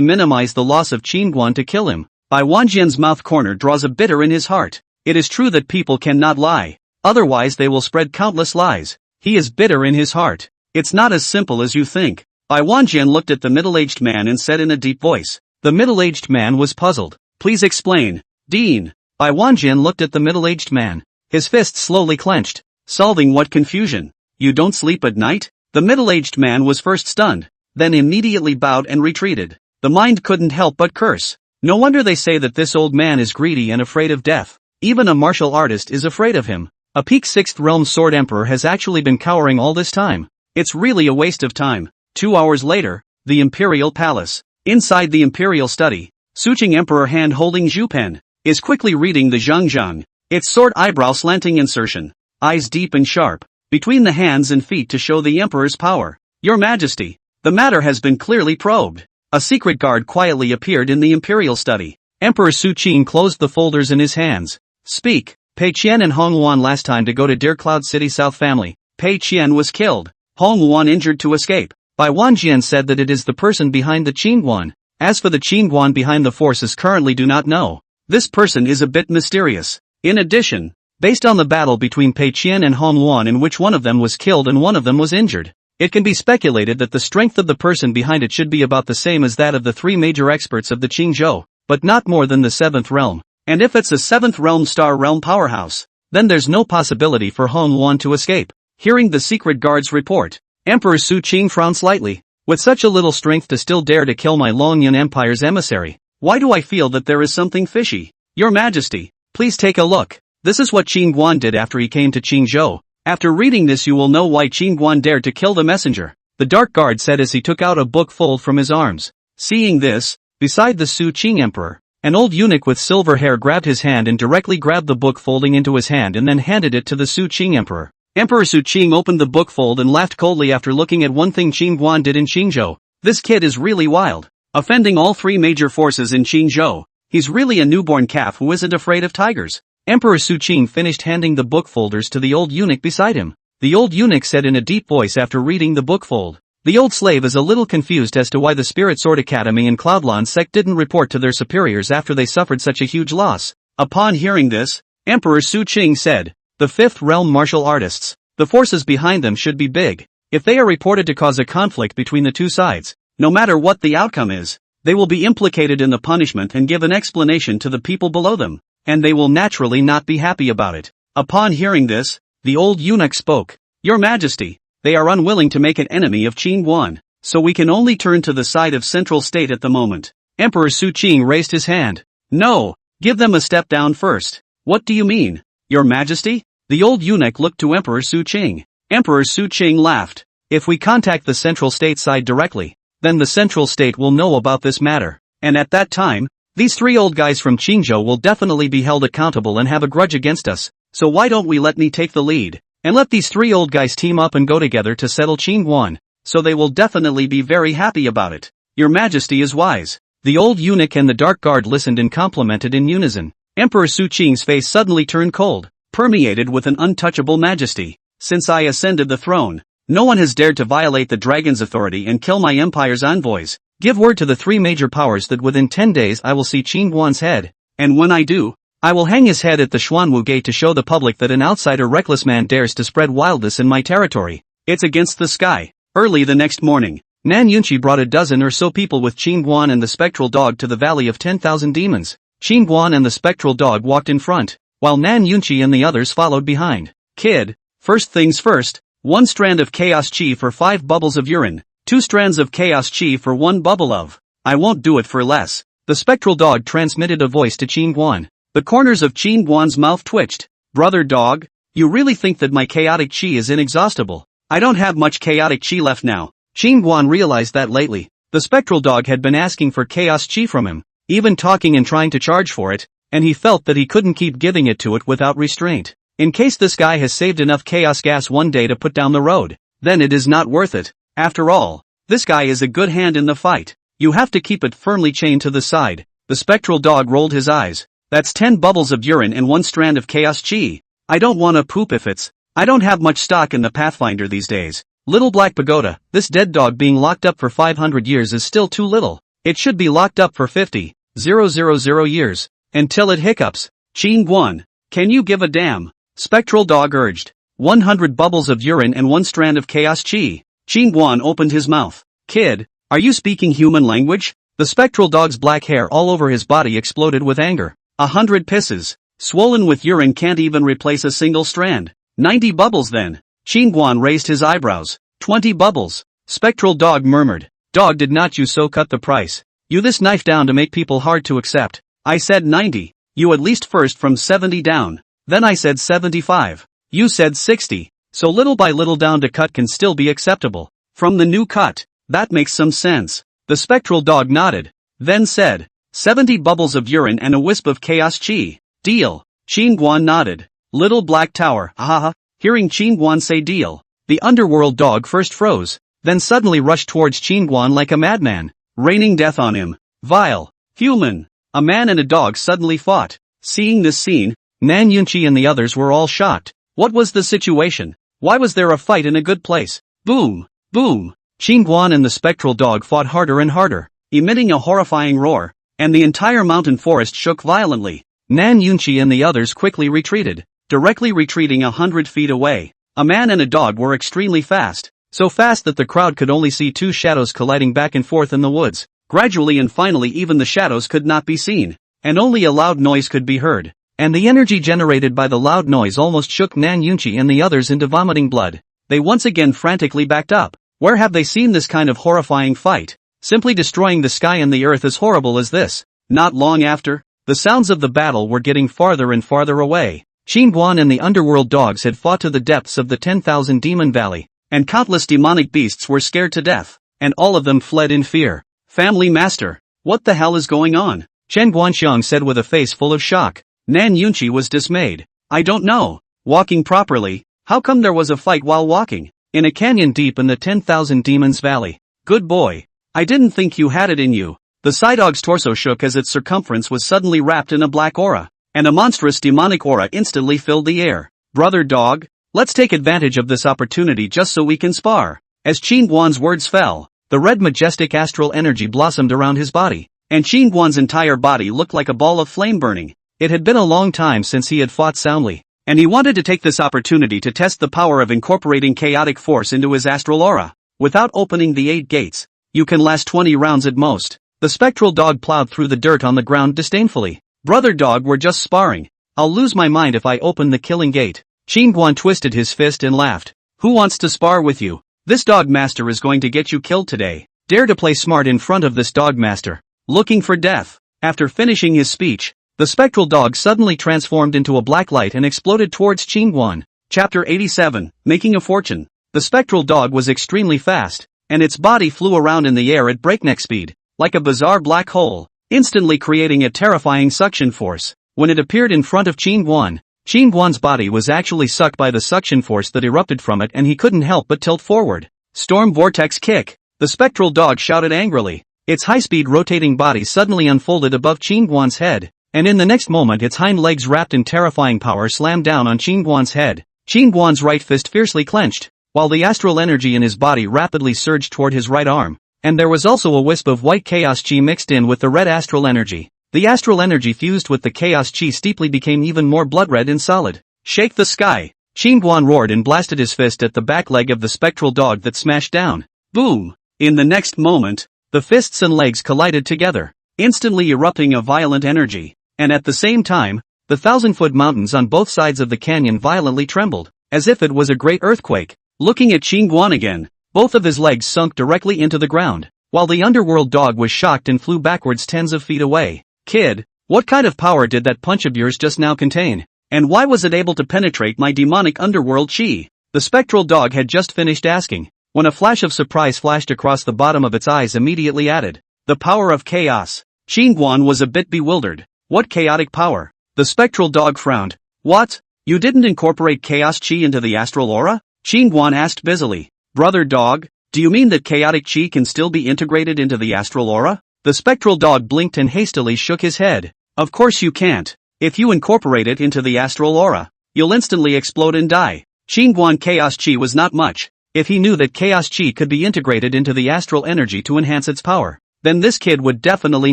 minimize the loss of Qin Guan to kill him." Bai Wanjian's mouth corner draws a bitter in his heart. It is true that people cannot lie. Otherwise they will spread countless lies. He is bitter in his heart. It's not as simple as you think. Bai Wanjian looked at the middle-aged man and said in a deep voice. The middle-aged man was puzzled. "Please explain." "Dean." Bai Wanjian looked at the middle-aged man. His fists slowly clenched. "Solving what confusion? You don't sleep at night?" The middle-aged man was first stunned, then immediately bowed and retreated. The mind couldn't help but curse. No wonder they say that this old man is greedy and afraid of death. Even a martial artist is afraid of him. A peak 6th realm sword emperor has actually been cowering all this time. It's really a waste of time. 2 hours later, the Imperial Palace. Inside the Imperial Study, Suqing Emperor hand holding Zhu Pen, is quickly reading the Zhangzhang. Its sword eyebrow slanting insertion. Eyes deep and sharp, between the hands and feet to show the Emperor's power. Your Majesty, the matter has been clearly probed. A secret guard quietly appeared in the Imperial Study. Emperor Suqing closed the folders in his hands. Speak. Pei Qian and Hong Yuan last time to go to Deer Cloud City South family. Pei Qian was killed. Hong Yuan injured to escape. Bai Wanjian said that it is the person behind the Qingguan. As for the Qingguan behind the forces currently do not know. This person is a bit mysterious. In addition, based on the battle between Pei Qian and Hong Yuan in which one of them was killed and one of them was injured, it can be speculated that the strength of the person behind it should be about the same as that of the 3 major experts of the Qingzhou, but not more than the 7th realm. And if it's a 7th realm star realm powerhouse, then there's no possibility for Hong Yuan to escape. Hearing the secret guard's report, Emperor Suqing frowned slightly. With such a little strength to still dare to kill my Longyun Empire's emissary, why do I feel that there is something fishy? Your Majesty, please take a look. This is what Qingguan did after he came to Qingzhou. After reading this you will know why Qingguan dared to kill the messenger. The dark guard said as he took out a book fold from his arms. Seeing this, beside the Suqing Emperor, an old eunuch with silver hair grabbed his hand and directly grabbed the book folding into his hand and then handed it to the Suqing Emperor. Emperor Suqing opened the book fold and laughed coldly after looking at one thing Qingguan did in Qingzhou. This kid is really wild. Offending all 3 major forces in Qingzhou. He's really a newborn calf who isn't afraid of tigers. Emperor Suqing finished handing the book folders to the old eunuch beside him. The old eunuch said in a deep voice after reading the book fold. The old slave is a little confused as to why the Spirit Sword Academy and Cloudland sect didn't report to their superiors after they suffered such a huge loss. Upon hearing this, Emperor Suqing said, the 5th realm martial artists, the forces behind them should be big. If they are reported to cause a conflict between the 2 sides, no matter what the outcome is, they will be implicated in the punishment and give an explanation to the people below them, and they will naturally not be happy about it. Upon hearing this, the old eunuch spoke. Your Majesty, they are unwilling to make an enemy of Qingguan, so we can only turn to the side of Central State at the moment. Emperor Suqing raised his hand. No, give them a step down first. What do you mean, Your Majesty? The old eunuch looked to Emperor Suqing. Emperor Suqing laughed. If we contact the Central State side directly, then the Central State will know about this matter, and at that time, these 3 old guys from Qingzhou will definitely be held accountable and have a grudge against us, so why don't we let me take the lead, and let these 3 old guys team up and go together to settle Qingguan, so they will definitely be very happy about it. Your Majesty is wise. The old eunuch and the dark guard listened and complimented in unison. Emperor Suqing's face suddenly turned cold, permeated with an untouchable majesty. Since I ascended the throne, no one has dared to violate the dragon's authority and kill my empire's envoys. Give word to the 3 major powers that within 10 days I will see Qingguan's head, and when I do, I will hang his head at the Xuanwu Gate to show the public that an outsider reckless man dares to spread wildness in my territory. It's against the sky. Early the next morning, Nan Yunqi brought a dozen or so people with Qingguan and the spectral dog to the Valley of 10,000 Demons. Qingguan and the spectral dog walked in front, while Nan Yunqi and the others followed behind. Kid, first things first, 1 strand of chaos chi for 5 bubbles of urine, 2 strands of chaos chi for 1 bubble of. I won't do it for less. The spectral dog transmitted a voice to Qingguan. The corners of Qingguan's mouth twitched. Brother dog, you really think that my chaotic chi is inexhaustible? I don't have much chaotic chi left now. Qingguan realized that lately, the spectral dog had been asking for chaos chi from him, even talking and trying to charge for it, and he felt that he couldn't keep giving it to it without restraint. In case this guy has saved enough chaos gas one day to put down the road, then it is not worth it. After all, this guy is a good hand in the fight. You have to keep it firmly chained to the side. The spectral dog rolled his eyes. That's 10 bubbles of urine and 1 strand of chaos chi. I don't wanna poop if it's. I don't have much stock in the Pathfinder these days. Little Black Pagoda, this dead dog being locked up for 500 years is still too little. It should be locked up for 50,000 years, until it hiccups. Qingguan, can you give a damn? Spectral dog urged. 100 bubbles of urine and 1 strand of chaos chi. Qingguan opened his mouth. Kid, are you speaking human language? The spectral dog's black hair all over his body exploded with anger. 100 pisses, swollen with urine can't even replace a single strand. 90 bubbles then. Qingguan raised his eyebrows. 20 bubbles. Spectral dog murmured. Dog, did not you so cut the price? You this knife down to make people hard to accept. I said 90. You at least first from 70 down. Then I said 75. You said 60. So little by little down to cut can still be acceptable. From the new cut. That makes some sense. The spectral dog nodded. Then said, 70 bubbles of urine and a wisp of chaos chi. Deal. Qingguan nodded. Little black tower, haha. Hearing Qingguan say deal, the underworld dog first froze, then suddenly rushed towards Qingguan like a madman, raining death on him. Vile. Human. A man and a dog suddenly fought. Seeing this scene, Nan Yunqi and the others were all shocked. What was the situation? Why was there a fight in a good place? Boom. Boom. Qingguan and the spectral dog fought harder and harder, emitting a horrifying roar, and the entire mountain forest shook violently. Nan Yunqi and the others quickly retreated, directly retreating 100 feet away. A man and a dog were extremely fast, so fast that the crowd could only see two shadows colliding back and forth in the woods. Gradually and finally even the shadows could not be seen, and only a loud noise could be heard. And the energy generated by the loud noise almost shook Nan Yunqi and the others into vomiting blood. They once again frantically backed up. Where have they seen this kind of horrifying fight? Simply destroying the sky and the earth as horrible as this. Not long after, the sounds of the battle were getting farther and farther away. Qingguan and the underworld dogs had fought to the depths of the 10,000 demon valley, and countless demonic beasts were scared to death, and all of them fled in fear. Family master, what the hell is going on? Chen Guanxiang said with a face full of shock. Nan Yunqi was dismayed. I don't know. Walking properly, how come there was a fight while walking? In a canyon deep in the 10,000 demons valley. Good boy. I didn't think you had it in you. The Psydog's torso shook as its circumference was suddenly wrapped in a black aura, and a monstrous demonic aura instantly filled the air. Brother dog, let's take advantage of this opportunity just so we can spar. As Qingguan's words fell, the red majestic astral energy blossomed around his body, and Qingguan's entire body looked like a ball of flame burning. It had been a long time since he had fought soundly, and he wanted to take this opportunity to test the power of incorporating chaotic force into his astral aura. Without opening the 8 gates, you can last 20 rounds at most. The spectral dog plowed through the dirt on the ground disdainfully. Brother dog, we're just sparring. I'll lose my mind if I open the killing gate. Qingguan twisted his fist and laughed. Who wants to spar with you? This dog master is going to get you killed today. Dare to play smart in front of this dog master. Looking for death. After finishing his speech, the spectral dog suddenly transformed into a black light and exploded towards Qingguan. Chapter 87, Making a Fortune. The spectral dog was extremely fast, and its body flew around in the air at breakneck speed, like a bizarre black hole, instantly creating a terrifying suction force. When it appeared in front of Qingguan, Qingguan's body was actually sucked by the suction force that erupted from it, and he couldn't help but tilt forward. Storm vortex kick. The spectral dog shouted angrily. Its high-speed rotating body suddenly unfolded above Qingguan's head, and in the next moment its hind legs wrapped in terrifying power slammed down on Qingguan's head. Qingguan's right fist fiercely clenched, while the astral energy in his body rapidly surged toward his right arm, and there was also a wisp of white chaos chi mixed in with the red astral energy. The astral energy fused with the chaos chi steeply became even more blood-red and solid. Shake the sky! Qingguan roared and blasted his fist at the back leg of the spectral dog that smashed down. Boom! In the next moment, the fists and legs collided together, instantly erupting a violent energy. And at the same time, the 1,000-foot mountains on both sides of the canyon violently trembled, as if it was a great earthquake. Looking at Qingguan again, both of his legs sunk directly into the ground, while the underworld dog was shocked and flew backwards tens of feet away. Kid, what kind of power did that punch of yours just now contain? And why was it able to penetrate my demonic underworld chi? The spectral dog had just finished asking, when a flash of surprise flashed across the bottom of its eyes immediately added, the power of chaos. Qingguan was a bit bewildered. What chaotic power? The spectral dog frowned. What? You didn't incorporate chaos chi into the astral aura? Qingguan asked busily. Brother dog, do you mean that chaotic chi can still be integrated into the astral aura? The spectral dog blinked and hastily shook his head. Of course you can't. If you incorporate it into the astral aura, you'll instantly explode and die. Qingguan chaos chi was not much. If he knew that chaos chi could be integrated into the astral energy to enhance its power, then this kid would definitely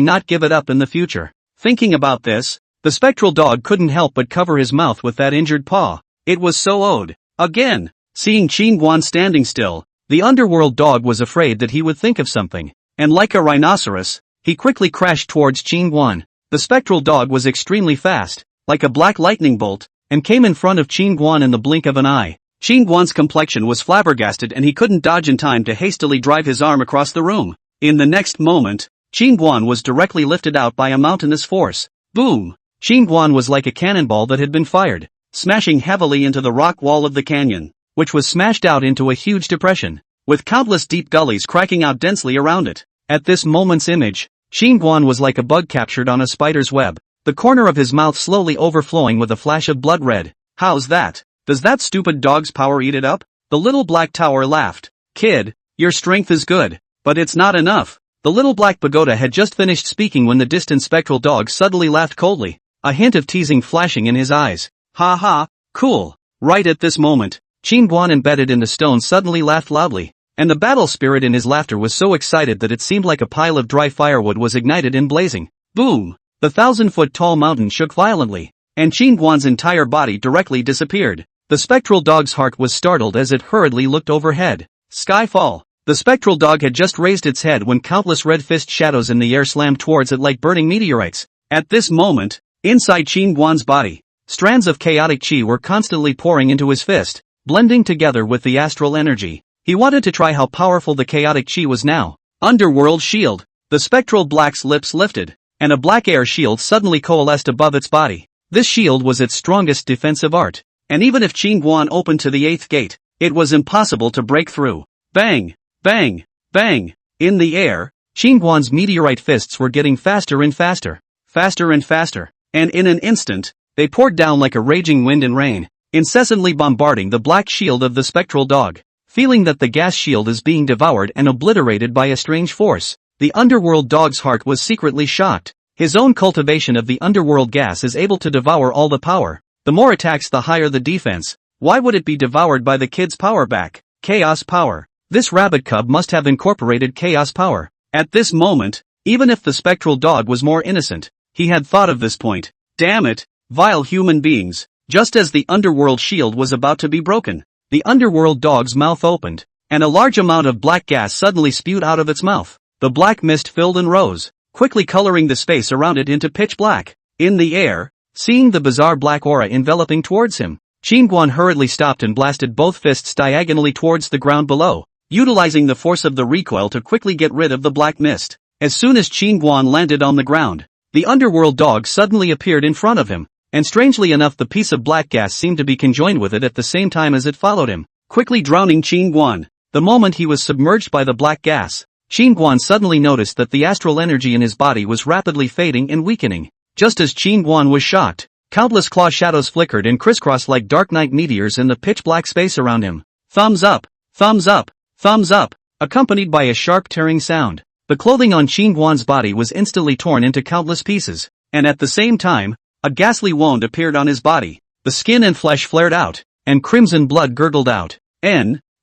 not give it up in the future. Thinking about this, the spectral dog couldn't help but cover his mouth with that injured paw. It was so odd. Again, seeing Qingguan standing still, the underworld dog was afraid that he would think of something, and like a rhinoceros, he quickly crashed towards Qingguan. The spectral dog was extremely fast, like a black lightning bolt, and came in front of Qingguan in the blink of an eye. Qingguan's complexion was flabbergasted and he couldn't dodge in time to hastily drive his arm across the room. In the next moment, Guan was directly lifted out by a mountainous force. Boom! Guan was like a cannonball that had been fired, smashing heavily into the rock wall of the canyon, which was smashed out into a huge depression, with countless deep gullies cracking out densely around it. At this moment's image, Guan was like a bug captured on a spider's web, the corner of his mouth slowly overflowing with a flash of blood red. How's that? Does that stupid dog's power eat it up? The little black tower laughed. Kid, your strength is good, but it's not enough. The little black pagoda had just finished speaking when the distant spectral dog suddenly laughed coldly, a hint of teasing flashing in his eyes. Ha ha, cool. Right at this moment, Guan embedded in the stone suddenly laughed loudly, and the battle spirit in his laughter was so excited that it seemed like a pile of dry firewood was ignited and blazing. Boom! The 1,000-foot-tall mountain shook violently, and Guan's entire body directly disappeared. The spectral dog's heart was startled as it hurriedly looked overhead. Skyfall! The spectral dog had just raised its head when countless red fist shadows in the air slammed towards it like burning meteorites. At this moment, inside Guan's body, strands of chaotic chi were constantly pouring into his fist, blending together with the astral energy. He wanted to try how powerful the chaotic chi was now. Underworld shield. The spectral black's lips lifted, and a black air shield suddenly coalesced above its body. This shield was its strongest defensive art, and even if Guan opened to the 8th gate, it was impossible to break through. Bang! Bang! Bang! In the air, Guan's meteorite fists were getting faster and faster, faster and faster, and in an instant, they poured down like a raging wind and rain, incessantly bombarding the black shield of the spectral dog. Feeling that the gas shield is being devoured and obliterated by a strange force, the underworld dog's heart was secretly shocked. His own cultivation of the underworld gas is able to devour all the power. The more attacks, the higher the defense. Why would it be devoured by the kid's power back? Chaos power. This rabbit cub must have incorporated chaos power. At this moment, even if the spectral dog was more innocent, he had thought of this point. Damn it, vile human beings. Just as the underworld shield was about to be broken, the underworld dog's mouth opened, and a large amount of black gas suddenly spewed out of its mouth. The black mist filled and rose, quickly coloring the space around it into pitch black. In the air, seeing the bizarre black aura enveloping towards him, Guan hurriedly stopped and blasted both fists diagonally towards the ground below, utilizing the force of the recoil to quickly get rid of the black mist. As soon as Guan landed on the ground, the underworld dog suddenly appeared in front of him, and strangely enough the piece of black gas seemed to be conjoined with it at the same time as it followed him, quickly drowning Guan. The moment he was submerged by the black gas, Guan suddenly noticed that the astral energy in his body was rapidly fading and weakening. Just as Guan was shocked, countless claw shadows flickered and crisscrossed like dark night meteors in the pitch-black space around him. Thumbs up! Thumbs up! Thumbs up! Accompanied by a sharp tearing sound. The clothing on Guan's body was instantly torn into countless pieces, and at the same time, a ghastly wound appeared on his body. The skin and flesh flared out, and crimson blood gurgled out.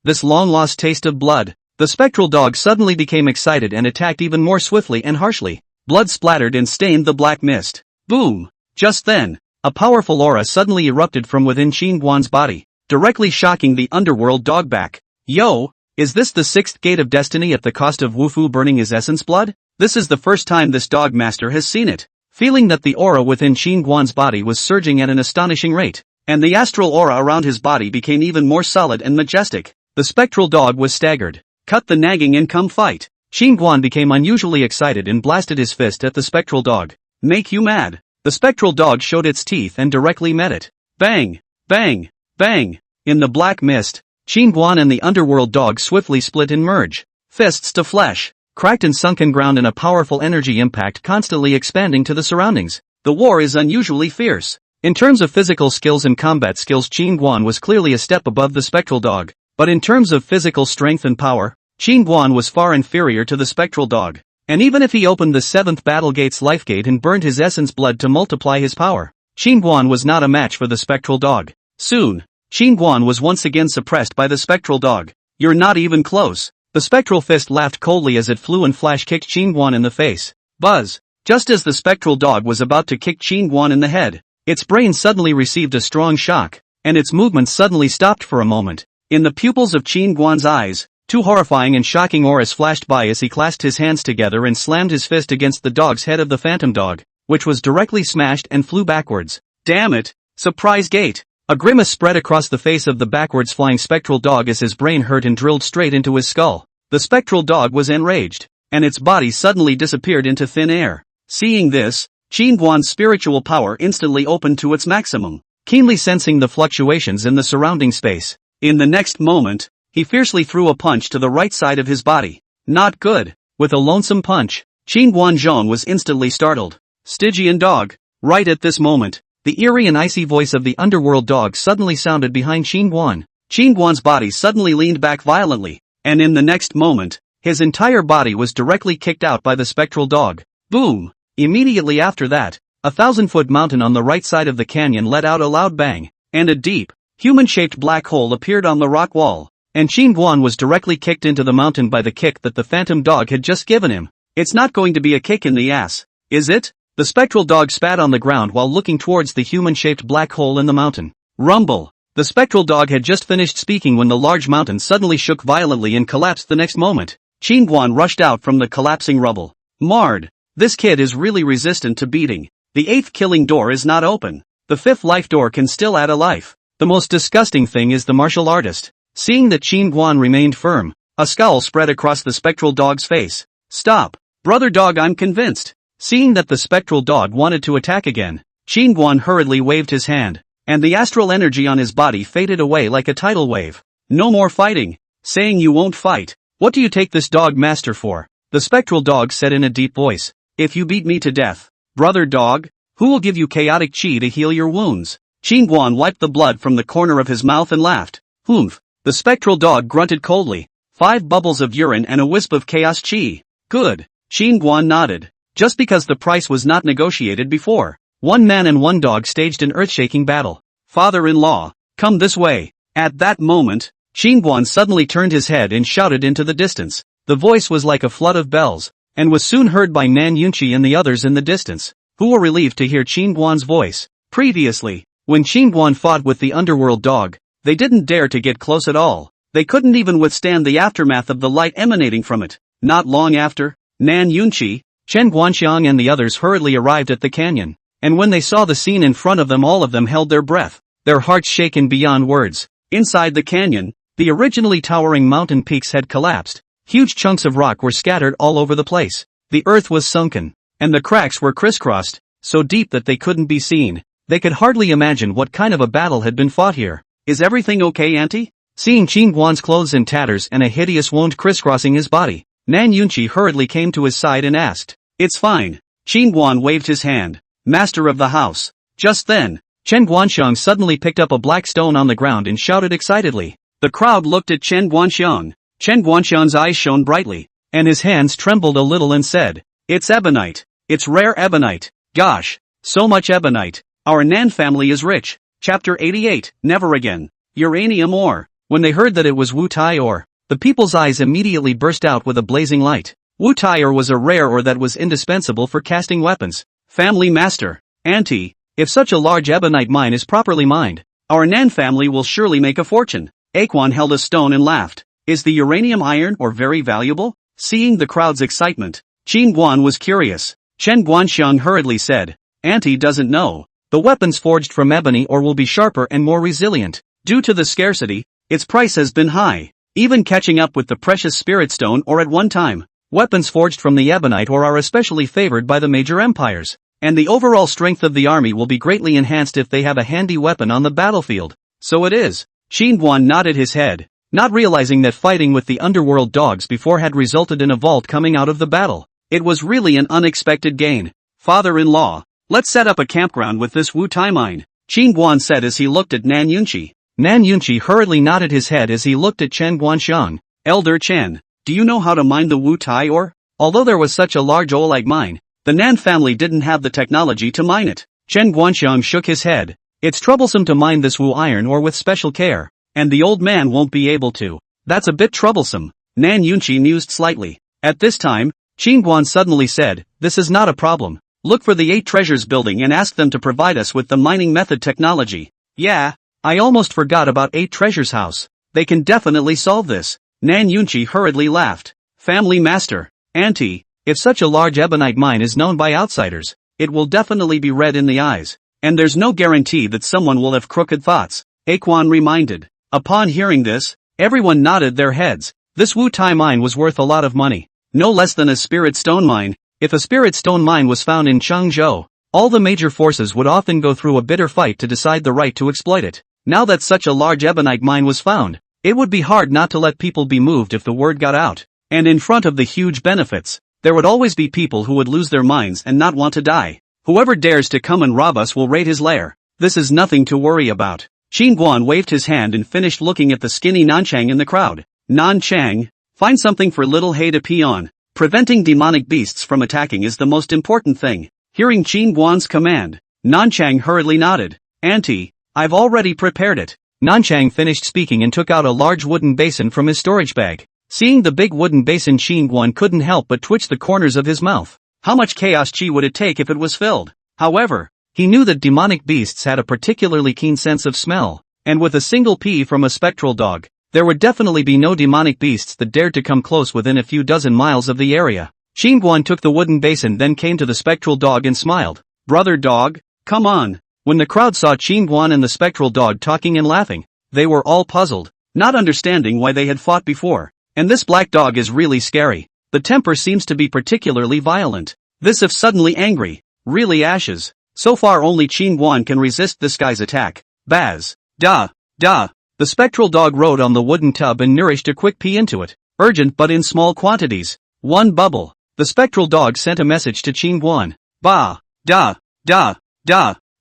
This long-lost taste of blood. The spectral dog suddenly became excited and attacked even more swiftly and harshly. Blood splattered and stained the black mist. Boom! Just then, a powerful aura suddenly erupted from within Guan's body, directly shocking the underworld dog back. Yo! Is this the 6th gate of destiny at the cost of Wufu burning his essence blood? This is the first time this dog master has seen it. Feeling that the aura within Guan's body was surging at an astonishing rate, and the astral aura around his body became even more solid and majestic, the spectral dog was staggered. Cut the nagging and come fight. Guan became unusually excited and blasted his fist at the spectral dog. Make you mad. The spectral dog showed its teeth and directly met it. Bang! Bang! Bang! In the black mist, Guan and the underworld dog swiftly split and merge. Fists to flesh, cracked and sunken ground in a powerful energy impact constantly expanding to the surroundings. The war is unusually fierce. In terms of physical skills and combat skills, Guan was clearly a step above the spectral dog, but in terms of physical strength and power, Guan was far inferior to the spectral dog. And even if he opened the 7th battle gate's life gate and burned his essence blood to multiply his power, Guan was not a match for the spectral dog. Soon, Guan was once again suppressed by the spectral dog. You're not even close. The spectral fist laughed coldly as it flew and flash-kicked Guan in the face. Buzz! Just as the spectral dog was about to kick Guan in the head, its brain suddenly received a strong shock, and its movements suddenly stopped for a moment. In the pupils of Guan's eyes, two horrifying and shocking auras flashed by as he clasped his hands together and slammed his fist against the dog's head of the phantom dog, which was directly smashed and flew backwards. Damn it! Surprise gate! A grimace spread across the face of the backwards flying spectral dog as his brain hurt and drilled straight into his skull. The spectral dog was enraged. and its body suddenly disappeared into thin air. Seeing this, Qingguan's spiritual power instantly opened to its maximum, keenly sensing the fluctuations in the surrounding space. In the next moment, he fiercely threw a punch to the right side of his body. Not good. With a lonesome punch, Qingguan Zhong was instantly startled. Stygian dog. Right at this moment, the eerie and icy voice of the underworld dog suddenly sounded behind Qingguan. Qingguan's body suddenly leaned back violently, and in the next moment, his entire body was directly kicked out by the spectral dog. Boom! Immediately after that, a 1,000-foot mountain on the right side of the canyon let out a loud bang, and a deep, human-shaped black hole appeared on the rock wall, and Qingguan was directly kicked into the mountain by the kick that the phantom dog had just given him. It's not going to be a kick in the ass, is it? The spectral dog spat on the ground while looking towards the human-shaped black hole in the mountain. Rumble! The spectral dog had just finished speaking when the large mountain suddenly shook violently and collapsed the next moment. Qingguan rushed out from the collapsing rubble. Marred! This kid is really resistant to beating. The 8th killing door is not open. The 5th life door can still add a life. The most disgusting thing is the martial artist. Seeing that Qingguan remained firm, a scowl spread across the spectral dog's face. Stop! Brother dog, I'm convinced. Seeing that the spectral dog wanted to attack again, Qingguan hurriedly waved his hand, and the astral energy on his body faded away like a tidal wave. No more fighting. Saying you won't fight. What do you take this dog master for? The spectral dog said in a deep voice. If you beat me to death, brother dog, who will give you chaotic chi to heal your wounds? Qingguan wiped the blood from the corner of his mouth and laughed. Humph. The spectral dog grunted coldly. 5 bubbles of urine and a wisp of chaos chi. Good. Qingguan nodded. Just because the price was not negotiated before. 1 man and 1 dog staged an earth-shaking battle. Father-in-law, come this way. At that moment, Qingguan suddenly turned his head and shouted into the distance. The voice was like a flood of bells, and was soon heard by Nan Yunqi and the others in the distance, who were relieved to hear Qingguan's voice. Previously, when Qingguan fought with the underworld dog, they didn't dare to get close at all. They couldn't even withstand the aftermath of the light emanating from it. Not long after, Nan Yunqi, Chen Guanxiang and the others hurriedly arrived at the canyon, and when they saw the scene in front of them, all of them held their breath, their hearts shaken beyond words. Inside the canyon, the originally towering mountain peaks had collapsed. Huge chunks of rock were scattered all over the place. The earth was sunken, and the cracks were crisscrossed, so deep that they couldn't be seen. They could hardly imagine what kind of a battle had been fought here. Is everything okay, Auntie? Seeing Qingguan's clothes in tatters and a hideous wound crisscrossing his body, Nan Yunqi hurriedly came to his side and asked. It's fine. Qingguan waved his hand. Master of the house. Just then, Chen Guanxiang suddenly picked up a black stone on the ground and shouted excitedly. The crowd looked at Chen Guanxiang. Chen Guanxiang's eyes shone brightly, and his hands trembled a little and said, It's ebonite. It's rare ebonite. Gosh, so much ebonite. Our Nan family is rich. Chapter 88, Never Again. Uranium ore. When they heard that it was Wu Tai ore, the people's eyes immediately burst out with a blazing light. Wu Tai ore was a rare ore that was indispensable for casting weapons. Family master, Auntie, if such a large ebonite mine is properly mined, our Nan family will surely make a fortune. Aquan held a stone and laughed. Is the uranium iron ore very valuable? Seeing the crowd's excitement, Qingguan was curious. Chen Guanxiang hurriedly said, Auntie doesn't know. The weapons forged from ebony ore will be sharper and more resilient. Due to the scarcity, its price has been high, even catching up with the precious spirit stone ore at one time. Weapons forged from the ebonite ore are especially favored by the major empires, and the overall strength of the army will be greatly enhanced if they have a handy weapon on the battlefield. So it is. Qingguan nodded his head, not realizing that fighting with the underworld dogs before had resulted in a vault coming out of the battle. It was really an unexpected gain. Father-in-law, let's set up a campground with this Wu Tai mine, Qingguan said as he looked at Nan Yunqi. Nan Yunqi hurriedly nodded his head as he looked at Chen Guanxiang. Elder Chen, do you know how to mine the Wu Tai ore? Although there was such a large ore-like mine, the Nan family didn't have the technology to mine it. Chen Guanxiang shook his head. It's troublesome to mine this Wu iron ore with special care, and the old man won't be able to. That's a bit troublesome. Nan Yunqi mused slightly. At this time, Qingguan suddenly said, This is not a problem. Look for the 8 treasures building and ask them to provide us with the mining method technology. Yeah, I almost forgot about 8 treasures house. They can definitely solve this. Nan Yunqi hurriedly laughed. Family master, Auntie, if such a large ebonite mine is known by outsiders, it will definitely be red in the eyes. And there's no guarantee that someone will have crooked thoughts, Aquan reminded. Upon hearing this, everyone nodded their heads. This Wu Tai mine was worth a lot of money. no less than a spirit stone mine. If a spirit stone mine was found in Changzhou, all the major forces would often go through a bitter fight to decide the right to exploit it. Now that such a large ebonite mine was found, it would be hard not to let people be moved if the word got out. And in front of the huge benefits, there would always be people who would lose their minds and not want to die. Whoever dares to come and rob us will raid his lair. This is nothing to worry about. Qin Guan waved his hand and finished looking at the skinny Nanchang in the crowd. Nanchang, find something for little He to pee on. Preventing demonic beasts from attacking is the most important thing. Hearing Qin Guan's command, Nanchang hurriedly nodded. Auntie, I've already prepared it. Nanchang finished speaking and took out a large wooden basin from his storage bag. Seeing the big wooden basin, Qin Guan couldn't help but twitch the corners of his mouth. How much chaos chi would it take if it was filled? However, he knew that demonic beasts had a particularly keen sense of smell, and with a single pee from a spectral dog, there would definitely be no demonic beasts that dared to come close within a few dozen miles of the area. Qin Guan took the wooden basin, then came to the spectral dog and smiled. Brother dog, come on. When the crowd saw Qin Guan and the spectral dog talking and laughing, they were all puzzled, not understanding why they had fought before. And this black dog is really scary. The temper seems to be particularly violent. This if suddenly angry, really ashes. So far only Qin Guan can resist this guy's attack. Baz. Da. The spectral dog rode on the wooden tub and nourished a quick pee into it. Urgent but in small quantities. One bubble. The spectral dog sent a message to Qin Guan. Ba. Da.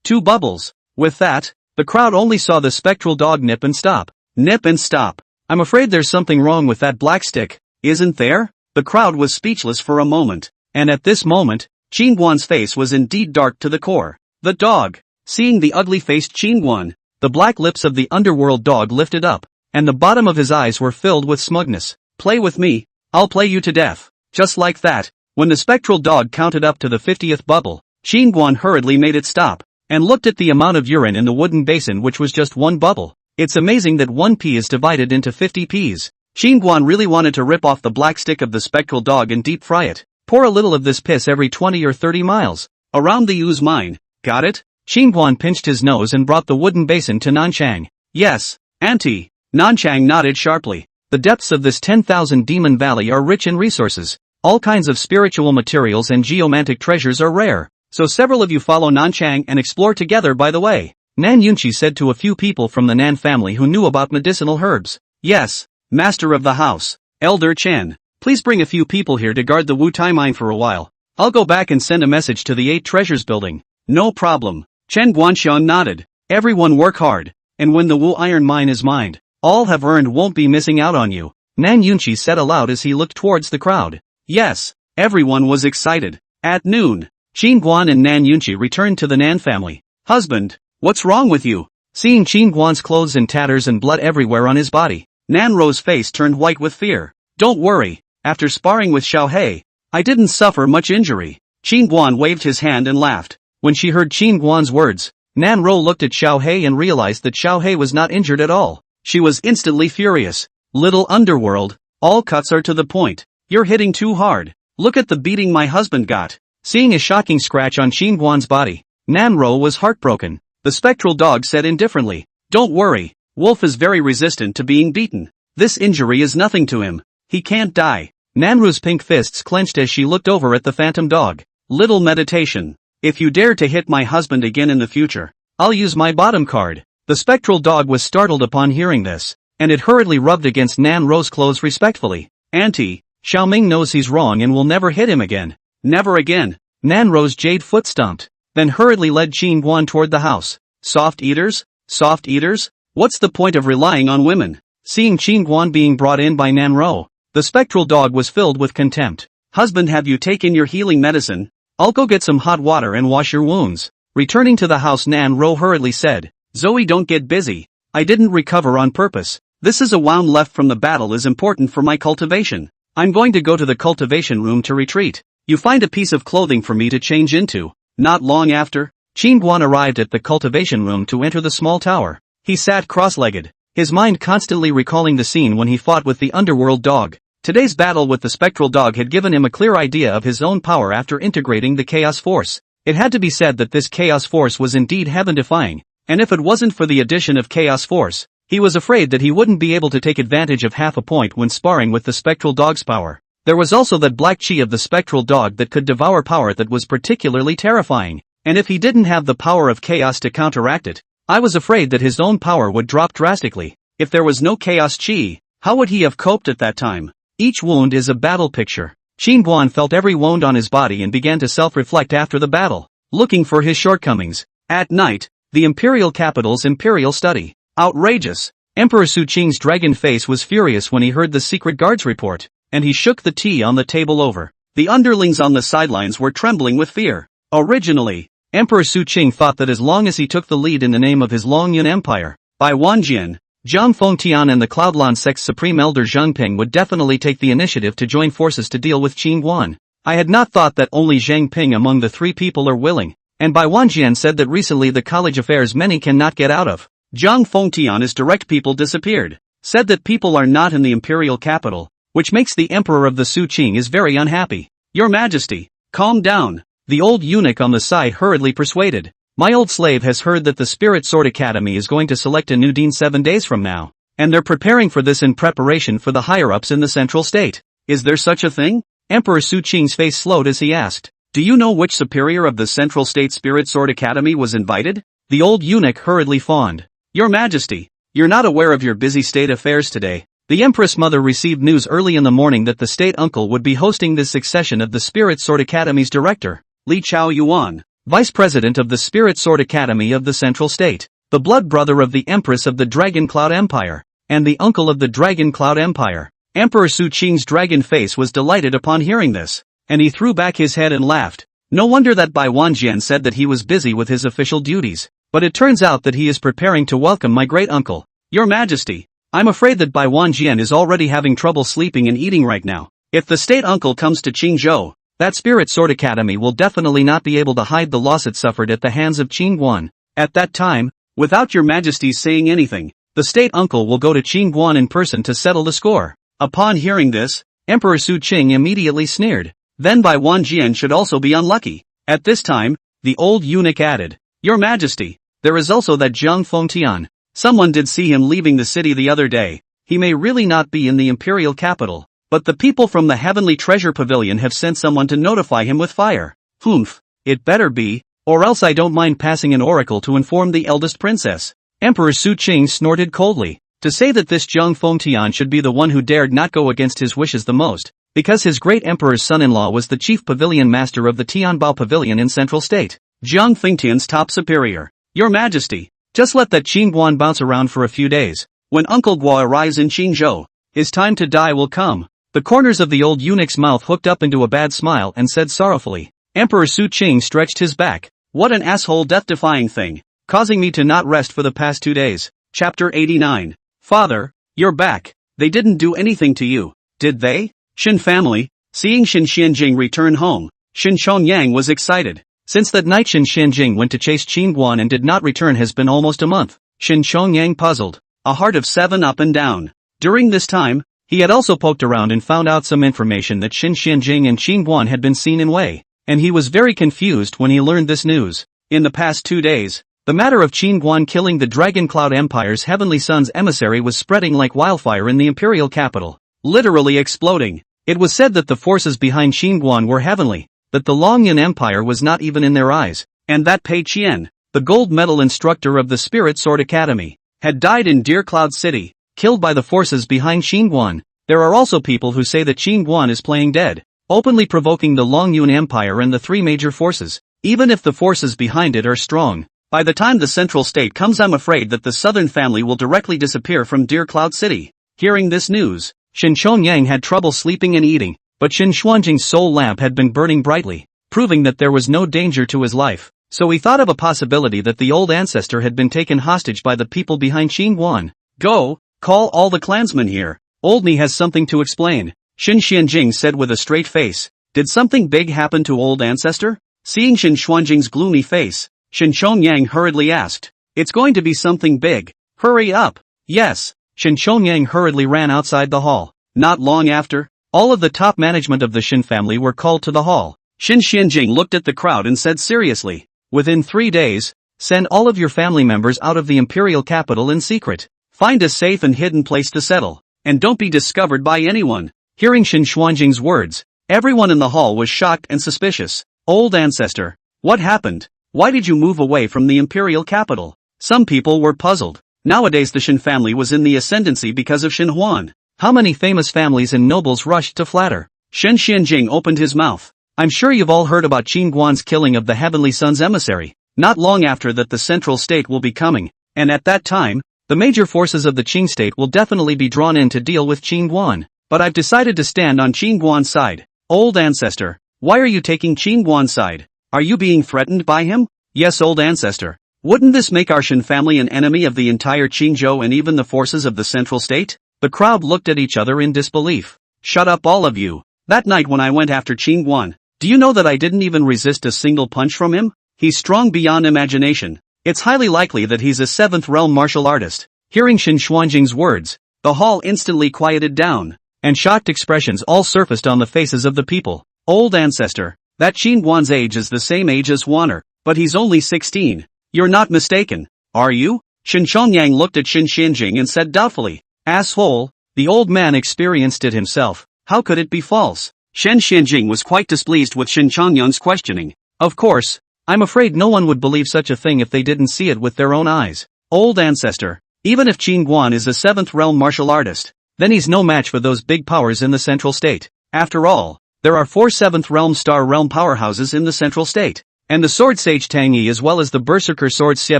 2 bubbles. With that, the crowd only saw the spectral dog nip and stop. Nip and stop. I'm afraid there's something wrong with that black stick, isn't there? The crowd was speechless for a moment, and at this moment, Qin Guan's face was indeed dark to the core. The dog. Seeing the ugly-faced Qin Guan, the black lips of the underworld dog lifted up, and the bottom of his eyes were filled with smugness. Play with me, I'll play you to death. Just like that, when the spectral dog counted up to the 50th bubble, Qin Guan hurriedly made it stop, and looked at the amount of urine in the wooden basin, which was just 1 bubble. It's amazing that 1 pea is divided into 50 peas. Qin Guan really wanted to rip off the black stick of the spectral dog and deep fry it. Pour a little of this piss every 20 or 30 miles. Around the ooze mine. Got it? Qin Guan pinched his nose and brought the wooden basin to Nanchang. Yes, auntie. Nanchang nodded sharply. The depths of this 10,000 demon valley are rich in resources. All kinds of spiritual materials and geomantic treasures are rare. So several of you follow Nanchang and explore together by the way. Nan Yunqi said to a few people from the Nan family who knew about medicinal herbs. Yes, master of the house, Elder Chen. Please bring a few people here to guard the Wu Tai mine for a while. I'll go back and send a message to the 8 treasures building. No problem. Chen Guanxiang nodded. Everyone work hard, and when the Wu iron mine is mined, all have earned won't be missing out on you. Nan Yunqi said aloud as he looked towards the crowd. Yes, everyone was excited. At noon, Qin Guan and Nan Yunqi returned to the Nan family. Husband, what's wrong with you? Seeing Qin Guan's clothes in tatters and blood everywhere on his body, Nan Ro's face turned white with fear. Don't worry. After sparring with Xiao He, I didn't suffer much injury. Qin Guan waved his hand and laughed. When she heard Qin Guan's words, Nan Ro looked at Xiao He and realized that Xiao He was not injured at all. She was instantly furious. Little underworld, all cuts are to the point. You're hitting too hard. Look at the beating my husband got. Seeing a shocking scratch on Qin Guan's body, Nan Ro was heartbroken. The spectral dog said indifferently, don't worry, Wolf is very resistant to being beaten. This injury is nothing to him. He can't die. Nanru's pink fists clenched as she looked over at the phantom dog. Little meditation. If you dare to hit my husband again in the future, I'll use my bottom card. The spectral dog was startled upon hearing this, and it hurriedly rubbed against Nan Ro's clothes respectfully. Auntie, Xiaoming knows he's wrong and will never hit him again. Never again. Nan Ro's jade foot stomped, then hurriedly led Qin Guan toward the house. Soft eaters? Soft eaters? What's the point of relying on women? Seeing Qin Guan being brought in by Nan Ro, the spectral dog was filled with contempt. Husband, have you taken your healing medicine? I'll go get some hot water and wash your wounds. Returning to the house, Nan Ro hurriedly said, Zoe, don't get busy. I didn't recover on purpose. This is a wound left from the battle is important for my cultivation. I'm going to go to the cultivation room to retreat. You find a piece of clothing for me to change into. Not long after, Qin Guan arrived at the cultivation room to enter the small tower. He sat cross-legged, his mind constantly recalling the scene when he fought with the underworld dog. Today's battle with the spectral dog had given him a clear idea of his own power after integrating the chaos force. It had to be said that this chaos force was indeed heaven-defying, and if it wasn't for the addition of chaos force, he was afraid that he wouldn't be able to take advantage of half a point when sparring with the spectral dog's power. There was also that black chi of the spectral dog that could devour power that was particularly terrifying, and if he didn't have the power of chaos to counteract it, I was afraid that his own power would drop drastically. If there was no chaos chi, how would he have coped at that time? Each wound is a battle picture. Qin Guan felt every wound on his body and began to self-reflect after the battle, looking for his shortcomings. At night, the imperial capital's imperial study. Outrageous. Emperor Su Qing's dragon face was furious when he heard the secret guard's report, and he shook the tea on the table over. The underlings on the sidelines were trembling with fear. Originally, Emperor Su Qing thought that as long as he took the lead in the name of his Longyun Empire, Bai Wanjian, Zhang Fengtian and the Cloudland sect's supreme elder Zhang Ping would definitely take the initiative to join forces to deal with Qin Guan. I had not thought that only Zhang Ping among the three people are willing, and Bai Wanjian said that recently the college affairs many cannot get out of. Zhang Fengtian his direct people disappeared, said that people are not in the imperial capital, which makes the emperor of the Su Qing is very unhappy. Your Majesty, calm down, the old eunuch on the side hurriedly persuaded. My old slave has heard that the Spirit Sword Academy is going to select a new dean 7 days from now, and they're preparing for this in preparation for the higher-ups in the central state. Is there such a thing? Emperor Su Qing's face slowed as he asked. Do you know which superior of the central state Spirit Sword Academy was invited? The old eunuch hurriedly fawned. Your Majesty, you're not aware of your busy state affairs today. The Empress Mother received news early in the morning that the state uncle would be hosting this succession of the Spirit Sword Academy's director, Li Chao Yuan, Vice President of the Spirit Sword Academy of the Central State, the blood brother of the Empress of the Dragon Cloud Empire, and the uncle of the Dragon Cloud Empire. Emperor Su Qing's dragon face was delighted upon hearing this, and he threw back his head and laughed. No wonder that Bai Wanjian said that he was busy with his official duties, but it turns out that he is preparing to welcome my great uncle. Your Majesty, I'm afraid that Bai Wanjian is already having trouble sleeping and eating right now. If the state uncle comes to Qingzhou, that Spirit Sword Academy will definitely not be able to hide the loss it suffered at the hands of Qin Guan. At that time, without your Majesty saying anything, the state uncle will go to Qin Guan in person to settle the score. Upon hearing this, Emperor Su Qing immediately sneered. Then Bai Wanjian should also be unlucky. At this time, the old eunuch added, Your Majesty, there is also that Zhang Fengtian. Someone did see him leaving the city the other day. He may really not be in the imperial capital, but the people from the Heavenly Treasure Pavilion have sent someone to notify him with fire. Humph, it better be, or else I don't mind passing an oracle to inform the eldest princess. Emperor Su Qing snorted coldly. To say that this Zhang Fengtian should be the one who dared not go against his wishes the most, because his great emperor's son-in-law was the chief pavilion master of the Tianbao Pavilion in Central State. Zhang Fengtian's top superior. Your Majesty, just let that Qin Guan bounce around for a few days. When Uncle Guo arrives in Qingzhou, his time to die will come. The corners of the old eunuch's mouth hooked up into a bad smile and said sorrowfully. Emperor Su Qing stretched his back. What an asshole death-defying thing, causing me to not rest for the past 2 days. Chapter 89. Father, you're back. They didn't do anything to you, did they? Shin family, seeing Shin Xianjing return home, Shin Chongyang was excited. Since that night Shin Xianjing went to chase Qin Guan and did not return has been almost a month. Shin Chongyang puzzled, a heart of 7 up and down. During this time, he had also poked around and found out some information that Shin Xianjing and Qin Guan had been seen in Wei, and he was very confused when he learned this news. In the past 2 days, the matter of Qin Guan killing the Dragon Cloud Empire's Heavenly Son's emissary was spreading like wildfire in the imperial capital, literally exploding. It was said that the forces behind Qin Guan were heavenly, that the Longyun Empire was not even in their eyes, and that Pei Qian, the gold medal instructor of the Spirit Sword Academy, had died in Deer Cloud City, killed by the forces behind Qin Guan. There are also people who say that Qin Guan is playing dead, openly provoking the Longyun Empire and the 3 major forces, even if the forces behind it are strong. By the time the central state comes, I'm afraid that the southern family will directly disappear from Deer Cloud City. Hearing this news, Shin Chongyang had trouble sleeping and eating, but Shin Xuanjing's soul lamp had been burning brightly, proving that there was no danger to his life. So he thought of a possibility that the old ancestor had been taken hostage by the people behind Qin Guan. Go, call all the clansmen here. Oldney has something to explain, Shin Xianjing said with a straight face. Did something big happen to old ancestor? Seeing Shin Xuanjing's gloomy face, Shin Chongyang hurriedly asked. It's going to be something big. Hurry up. Yes. Shin Chongyang hurriedly ran outside the hall. Not long after, all of the top management of the Shin family were called to the hall. Shin Xianjing looked at the crowd and said seriously, within 3 days, send all of your family members out of the imperial capital in secret. Find a safe and hidden place to settle, and don't be discovered by anyone. Hearing Shin Xuanjing's words, everyone in the hall was shocked and suspicious. Old ancestor, what happened? Why did you move away from the imperial capital? Some people were puzzled. Nowadays the Shin family was in the ascendancy because of Shin Huan. How many famous families and nobles rushed to flatter? Shen Xianjing opened his mouth. I'm sure you've all heard about Qin Guan's killing of the Heavenly Sun's emissary. Not long after that the central state will be coming, and at that time, the major forces of the Qing state will definitely be drawn in to deal with Qin Guan. But I've decided to stand on Qin Guan's side. Old ancestor, why are you taking Qin Guan's side? Are you being threatened by him? Yes, old ancestor. Wouldn't this make our Shin family an enemy of the entire Qingzhou and even the forces of the central state? The crowd looked at each other in disbelief. Shut up all of you. That night when I went after Qin Guan, do you know that I didn't even resist a single punch from him? He's strong beyond imagination. It's highly likely that he's a 7th realm martial artist. Hearing Shin Xuanjing's words, the hall instantly quieted down, and shocked expressions all surfaced on the faces of the people. Old ancestor, that Qin Guan's age is the same age as Huaner, but he's only 16. You're not mistaken, are you? Shin Chongyang looked at Shin Xianjing and said doubtfully, asshole, the old man experienced it himself. How could it be false? Shen Xianjing was quite displeased with Shin Chongyang's questioning. Of course, I'm afraid no one would believe such a thing if they didn't see it with their own eyes. Old ancestor, even if Qin Guan is a 7th realm martial artist, then he's no match for those big powers in the central state. After all, there are 4 7th realm star realm powerhouses in the central state. And the sword sage Tang Yi as well as the berserker sword Xia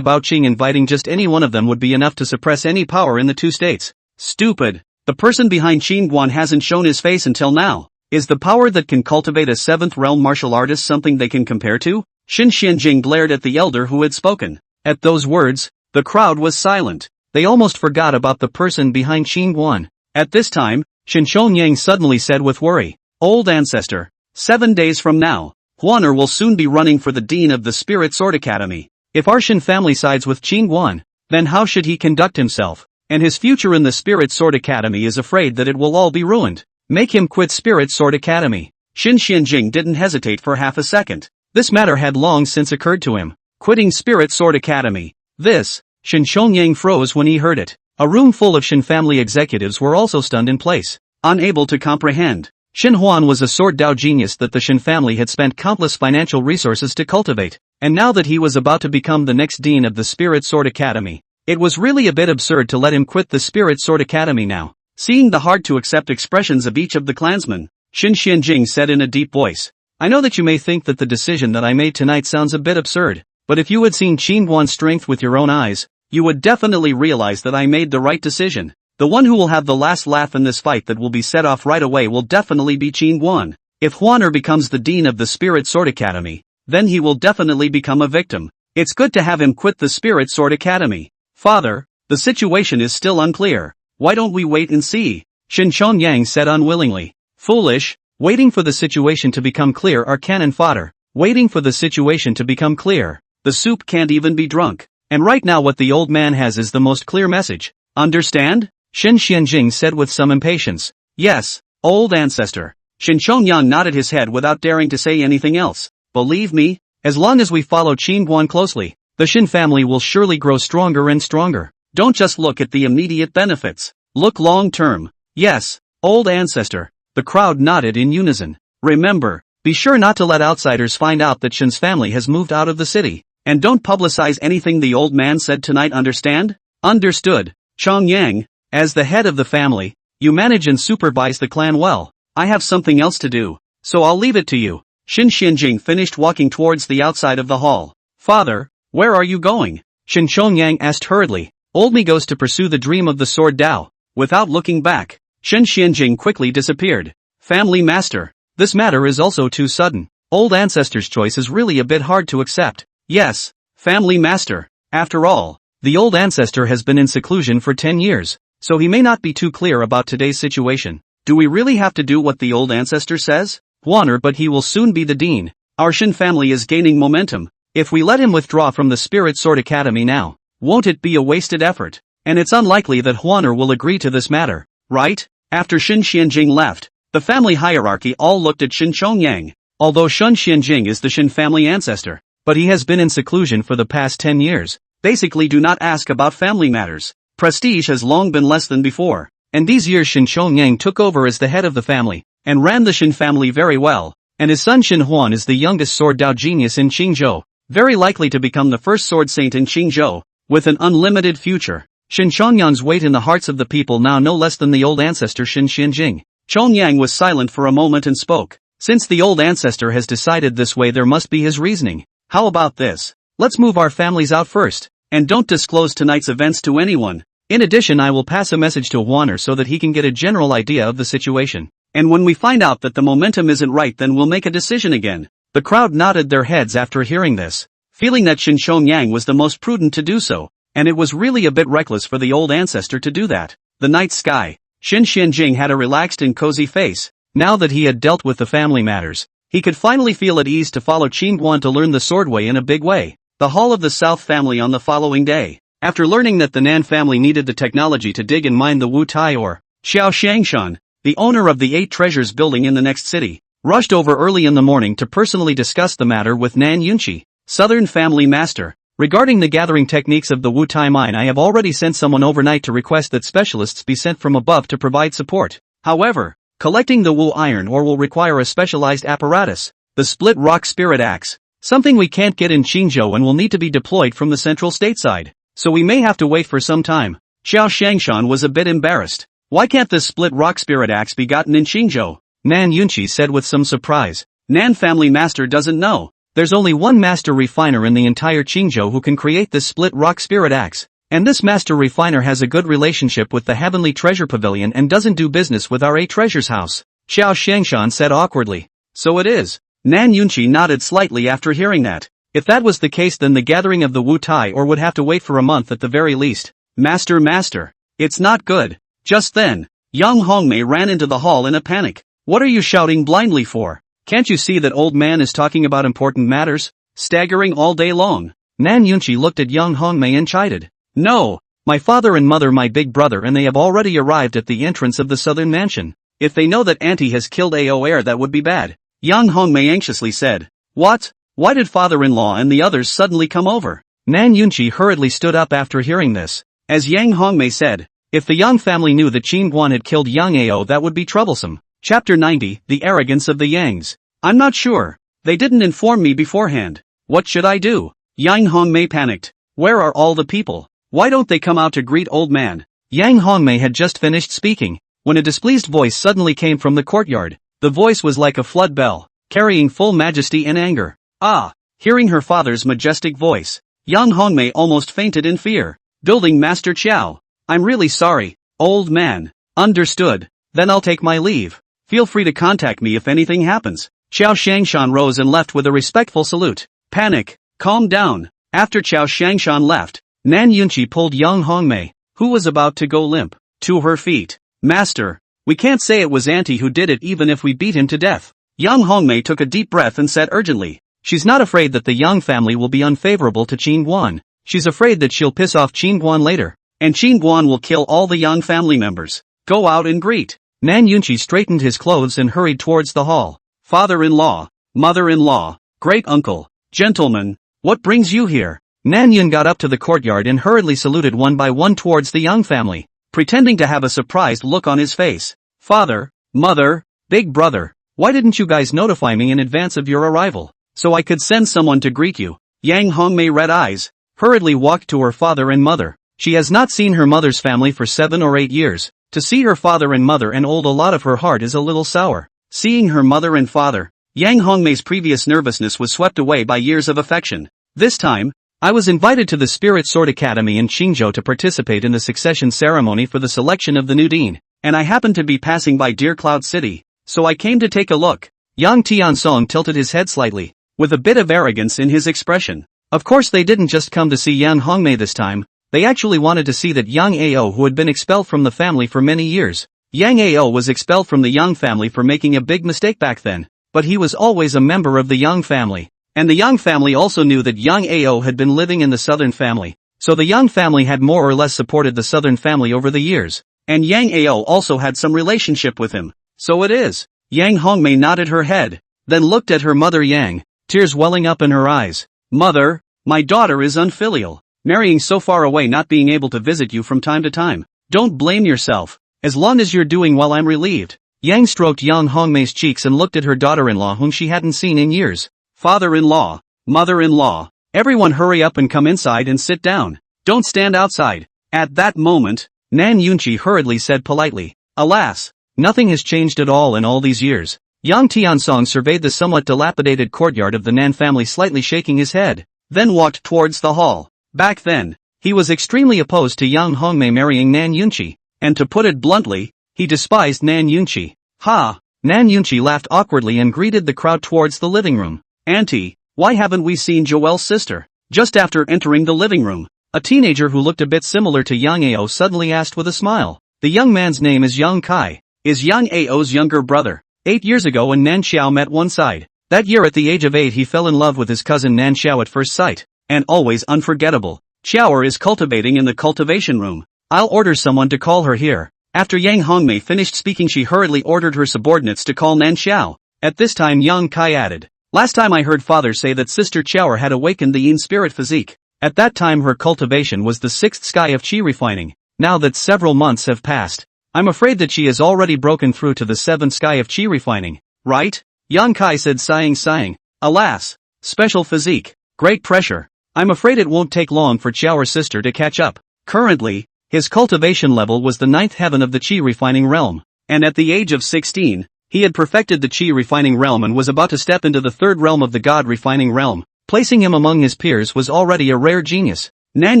Baoqing, inviting just any one of them would be enough to suppress any power in the 2 states. Stupid. The person behind Qin Guan hasn't shown his face until now. Is the power that can cultivate a 7th realm martial artist something they can compare to? Shin Xianjing glared at the elder who had spoken. At those words, the crowd was silent. They almost forgot about the person behind Qin Guan. At this time, Shin Chongyang suddenly said with worry, Old ancestor, 7 days from now, Huaner will soon be running for the dean of the Spirit Sword Academy. If our Shin family sides with Qin Guan, then how should he conduct himself? And his future in the Spirit Sword Academy is afraid that it will all be ruined. Make him quit Spirit Sword Academy. Shin Xianjing didn't hesitate for half a second. This matter had long since occurred to him. Quitting Spirit Sword Academy. This, Shin Chongyang froze when he heard it. A room full of Shin family executives were also stunned in place, unable to comprehend. Shin Huan was a sword Dao genius that the Shin family had spent countless financial resources to cultivate, and now that he was about to become the next dean of the Spirit Sword Academy, it was really a bit absurd to let him quit the Spirit Sword Academy now. Seeing the hard-to-accept expressions of each of the clansmen, Shin Xianjing said in a deep voice, I know that you may think that the decision that I made tonight sounds a bit absurd, but if you had seen Qin Guan's strength with your own eyes, you would definitely realize that I made the right decision. The one who will have the last laugh in this fight that will be set off right away will definitely be Qin Guan. If Huaner becomes the dean of the Spirit Sword Academy, then he will definitely become a victim. It's good to have him quit the Spirit Sword Academy. Father, the situation is still unclear. Why don't we wait and see? Shin Chongyang said unwillingly. Foolish, waiting for the situation to become clear are cannon fodder. Waiting for the situation to become clear. The soup can't even be drunk. And right now what the old man has is the most clear message. Understand? Shin Xianjing said with some impatience. Yes, old ancestor. Shin Chongyang nodded his head without daring to say anything else. Believe me, as long as we follow Qin Guan closely, the Shin family will surely grow stronger and stronger. Don't just look at the immediate benefits. Look long term. Yes, old ancestor. The crowd nodded in unison. Remember, be sure not to let outsiders find out that Shin's family has moved out of the city. And don't publicize anything the old man said tonight, understand? Understood. Chongyang, as the head of the family, you manage and supervise the clan well. I have something else to do, so I'll leave it to you. Shin Xianjing finished walking towards the outside of the hall. Father, where are you going? Shin Chongyang asked hurriedly. Old me goes to pursue the dream of the sword Dao. Without looking back, Shin Xianjing quickly disappeared. Family master, this matter is also too sudden. Old ancestor's choice is really a bit hard to accept. Yes, family master. After all, the old ancestor has been in seclusion for 10 years, so he may not be too clear about today's situation. Do we really have to do what the old ancestor says? Huaner, but he will soon be the dean. Our Shin family is gaining momentum. If we let him withdraw from the Spirit Sword Academy now, won't it be a wasted effort? And it's unlikely that Huaner will agree to this matter, right? After Shin Xianjing left, the family hierarchy all looked at Shin Chongyang. Although Shin Xianjing is the Shin family ancestor, but he has been in seclusion for the past 10 years. Basically do not ask about family matters. Prestige has long been less than before. and these years Shin Chongyang took over as the head of the family, and ran the Shin family very well, and his son Shin Huan is the youngest sword Dao genius in Qingzhou, very likely to become the first sword saint in Qingzhou, with an unlimited future. Shin Chongyang's weight in the hearts of the people now no less than the old ancestor Shin Xianjing. Chongyang was silent for a moment and spoke. Since the old ancestor has decided this way, there must be his reasoning. How about this? Let's move our families out first, and don't disclose tonight's events to anyone. In addition, I will pass a message to Huaner so that he can get a general idea of the situation. And when we find out that the momentum isn't right, then we'll make a decision again. The crowd nodded their heads after hearing this, feeling that Shin Chongyang was the most prudent to do so, and it was really a bit reckless for the old ancestor to do that. The night sky. Shin Xianjing had a relaxed and cozy face. Now that he had dealt with the family matters, he could finally feel at ease to follow Qin Guan to learn the sword way in a big way. The hall of the South family on the following day. After learning that the Nan family needed the technology to dig and mine the Wu Tai ore, Xiao Shangshan, the owner of the 8 treasures building in the next city, rushed over early in the morning to personally discuss the matter with Nan Yunqi, Southern family master. Regarding the gathering techniques of the Wu Tai mine, I have already sent someone overnight to request that specialists be sent from above to provide support. However, collecting the Wu iron ore will require a specialized apparatus, the split rock spirit axe, something we can't get in Qingzhou and will need to be deployed from the central stateside, so we may have to wait for some time. Xiao Shangshan was a bit embarrassed. Why can't this split rock spirit axe be gotten in Qingzhou? Nan Yunqi said with some surprise. Nan family master doesn't know. There's only one master refiner in the entire Qingzhou who can create this split rock spirit axe, and this master refiner has a good relationship with the Heavenly Treasure Pavilion and doesn't do business with our 8 treasures house, Xiao Shangshan said awkwardly. So it is. Nan Yunqi nodded slightly after hearing that. If that was the case, then the gathering of the Wu Tai ore would have to wait for a month at the very least. Master, it's not good. Just then, young Hongmei ran into the hall in a panic. What are you shouting blindly for? Can't you see that old man is talking about important matters? Staggering all day long. Nan Yunqi looked at young Hongmei and chided. No, my father and mother, my big brother, and they have already arrived at the entrance of the southern mansion. If they know that auntie has killed Ao heir, that would be bad. Young Hongmei anxiously said. What? Why did father-in-law and the others suddenly come over? Nan Yunqi hurriedly stood up after hearing this. As Yang Hongmei said, if the Yang family knew that Qin Guan had killed young Ao, that would be troublesome. Chapter 90, The Arrogance of the Yangs. I'm not sure. They didn't inform me beforehand. What should I do? Yang Hongmei panicked. Where are all the people? Why don't they come out to greet old man? Yang Hongmei had just finished speaking, when a displeased voice suddenly came from the courtyard. The voice was like a flood bell, carrying full majesty and anger. Ah! Hearing her father's majestic voice, young Hongmei almost fainted in fear. Building Master Qiao. I'm really sorry, old man. Understood. Then I'll take my leave. Feel free to contact me if anything happens. Xiao Shangshan rose and left with a respectful salute. Panic. Calm down. After Xiao Shangshan left, Nan Yunqi pulled young Hongmei, who was about to go limp, to her feet. Master, we can't say it was auntie who did it even if we beat him to death. Young Hongmei took a deep breath and said urgently. She's not afraid that the Yang family will be unfavorable to Qin Guan. She's afraid that she'll piss off Qin Guan later, and Qin Guan will kill all the Yang family members. Go out and greet. Nan Yunqi straightened his clothes and hurried towards the hall. Father-in-law, mother-in-law, great-uncle, gentlemen, what brings you here? Nan Yun got up to the courtyard and hurriedly saluted one by one towards the Yang family, pretending to have a surprised look on his face. Father, mother, big brother, why didn't you guys notify me in advance of your arrival, so I could send someone to greet you? Yang Hongmei red eyes, hurriedly walked to her father and mother. She has not seen her mother's family for 7 or 8 years. To see her father and mother and old, a lot of her heart is a little sour. Seeing her mother and father, Yang Hongmei's previous nervousness was swept away by years of affection. This time, I was invited to the Spirit Sword Academy in Qingzhou to participate in the succession ceremony for the selection of the new dean, and I happened to be passing by Deer Cloud City, so I came to take a look. Yang Tiansong tilted his head slightly, with a bit of arrogance in his expression. Of course they didn't just come to see Yang Hongmei this time, they actually wanted to see that Yang Ao, who had been expelled from the family for many years. Yang Ao was expelled from the Yang family for making a big mistake back then, but he was always a member of the Yang family. And the Yang family also knew that Yang Ao had been living in the Southern family, so the Yang family had more or less supported the Southern family over the years, and Yang Ao also had some relationship with him. So it is. Yang Hongmei nodded her head, then looked at her mother Yang, tears welling up in her eyes. Mother, my daughter is unfilial, marrying so far away, not being able to visit you from time to time. Don't blame yourself. as long as you're doing well I'm relieved. Yang stroked young Hongmei's cheeks and looked at her daughter-in-law whom she hadn't seen in years. Father-in-law, mother-in-law, everyone hurry up and come inside and sit down. Don't stand outside. At that moment, Nan Yunqi hurriedly said politely, alas, nothing has changed at all in all these years. Yang Tiansong surveyed the somewhat dilapidated courtyard of the Nan family, slightly shaking his head, then walked towards the hall. Back then, he was extremely opposed to young Hongmei marrying Nan Yunqi, and to put it bluntly, he despised Nan Yunqi. Ha! Nan Yunqi laughed awkwardly and greeted the crowd towards the living room. Auntie, why haven't we seen Joel's sister? Just after entering the living room, a teenager who looked a bit similar to Yang Ao suddenly asked with a smile. The young man's name is Yang Kai, is Yang Ao's younger brother. 8 years ago when Nan Xiao met one side. That year at the age of 8 he fell in love with his cousin Nan Xiao at first sight, and always unforgettable. Xiaoer is cultivating in the cultivation room. I'll order someone to call her here. After Yang Hongmei finished speaking she hurriedly ordered her subordinates to call Nan Xiao. At this time Yang Kai added, last time I heard father say that sister Xiaoer had awakened the yin spirit physique. At that time her cultivation was the 6th sky of qi refining. Now that several months have passed, I'm afraid that she has already broken through to the 7th sky of qi refining. Right? Yang Kai said sighing. Alas, special physique, great pressure. I'm afraid it won't take long for Xiaoer's sister to catch up. Currently, his cultivation level was the 9th heaven of the qi refining realm, and at the age of 16, he had perfected the qi refining realm and was about to step into the 3rd realm of the god refining realm. Placing him among his peers was already a rare genius. Nan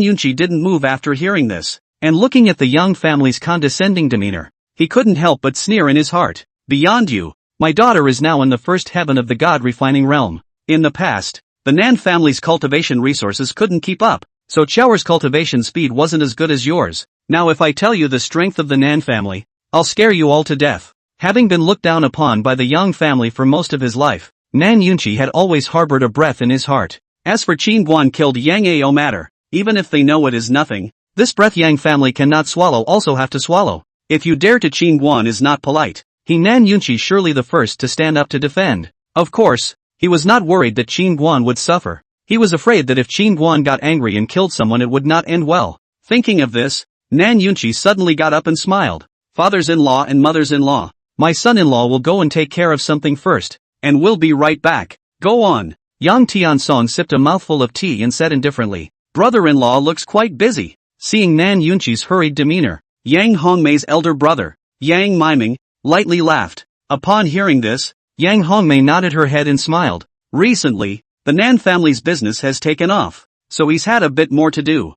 Yunqi didn't move after hearing this, and looking at the young family's condescending demeanor, he couldn't help but sneer in his heart. Beyond you, my daughter is now in the 1st heaven of the god refining realm. In the past, the Nan family's cultivation resources couldn't keep up, so Xiaoer's cultivation speed wasn't as good as yours. Now if I tell you the strength of the Nan family, I'll scare you all to death. Having been looked down upon by the Yang family for most of his life, Nan Yunqi had always harbored a breath in his heart. As for Qin Guan killed Yang Ao matter, even if they know it is nothing, this breath Yang family cannot swallow also have to swallow. If you dare to Qin Guan is not polite. He Nan Yunqi surely the first to stand up to defend. Of course, he was not worried that Qin Guan would suffer. He was afraid that if Qin Guan got angry and killed someone it would not end well. Thinking of this, Nan Yunqi suddenly got up and smiled. Fathers-in-law and mothers-in-law, my son-in-law will go and take care of something first, and we'll be right back. Go on. Yang Tiansong sipped a mouthful of tea and said indifferently, brother-in-law looks quite busy. Seeing Nan Yunqi's hurried demeanor, Yang Hongmei's elder brother, Yang Miming, lightly laughed. Upon hearing this, Yang Hongmei nodded her head and smiled. Recently, the Nan family's business has taken off, so he's had a bit more to do.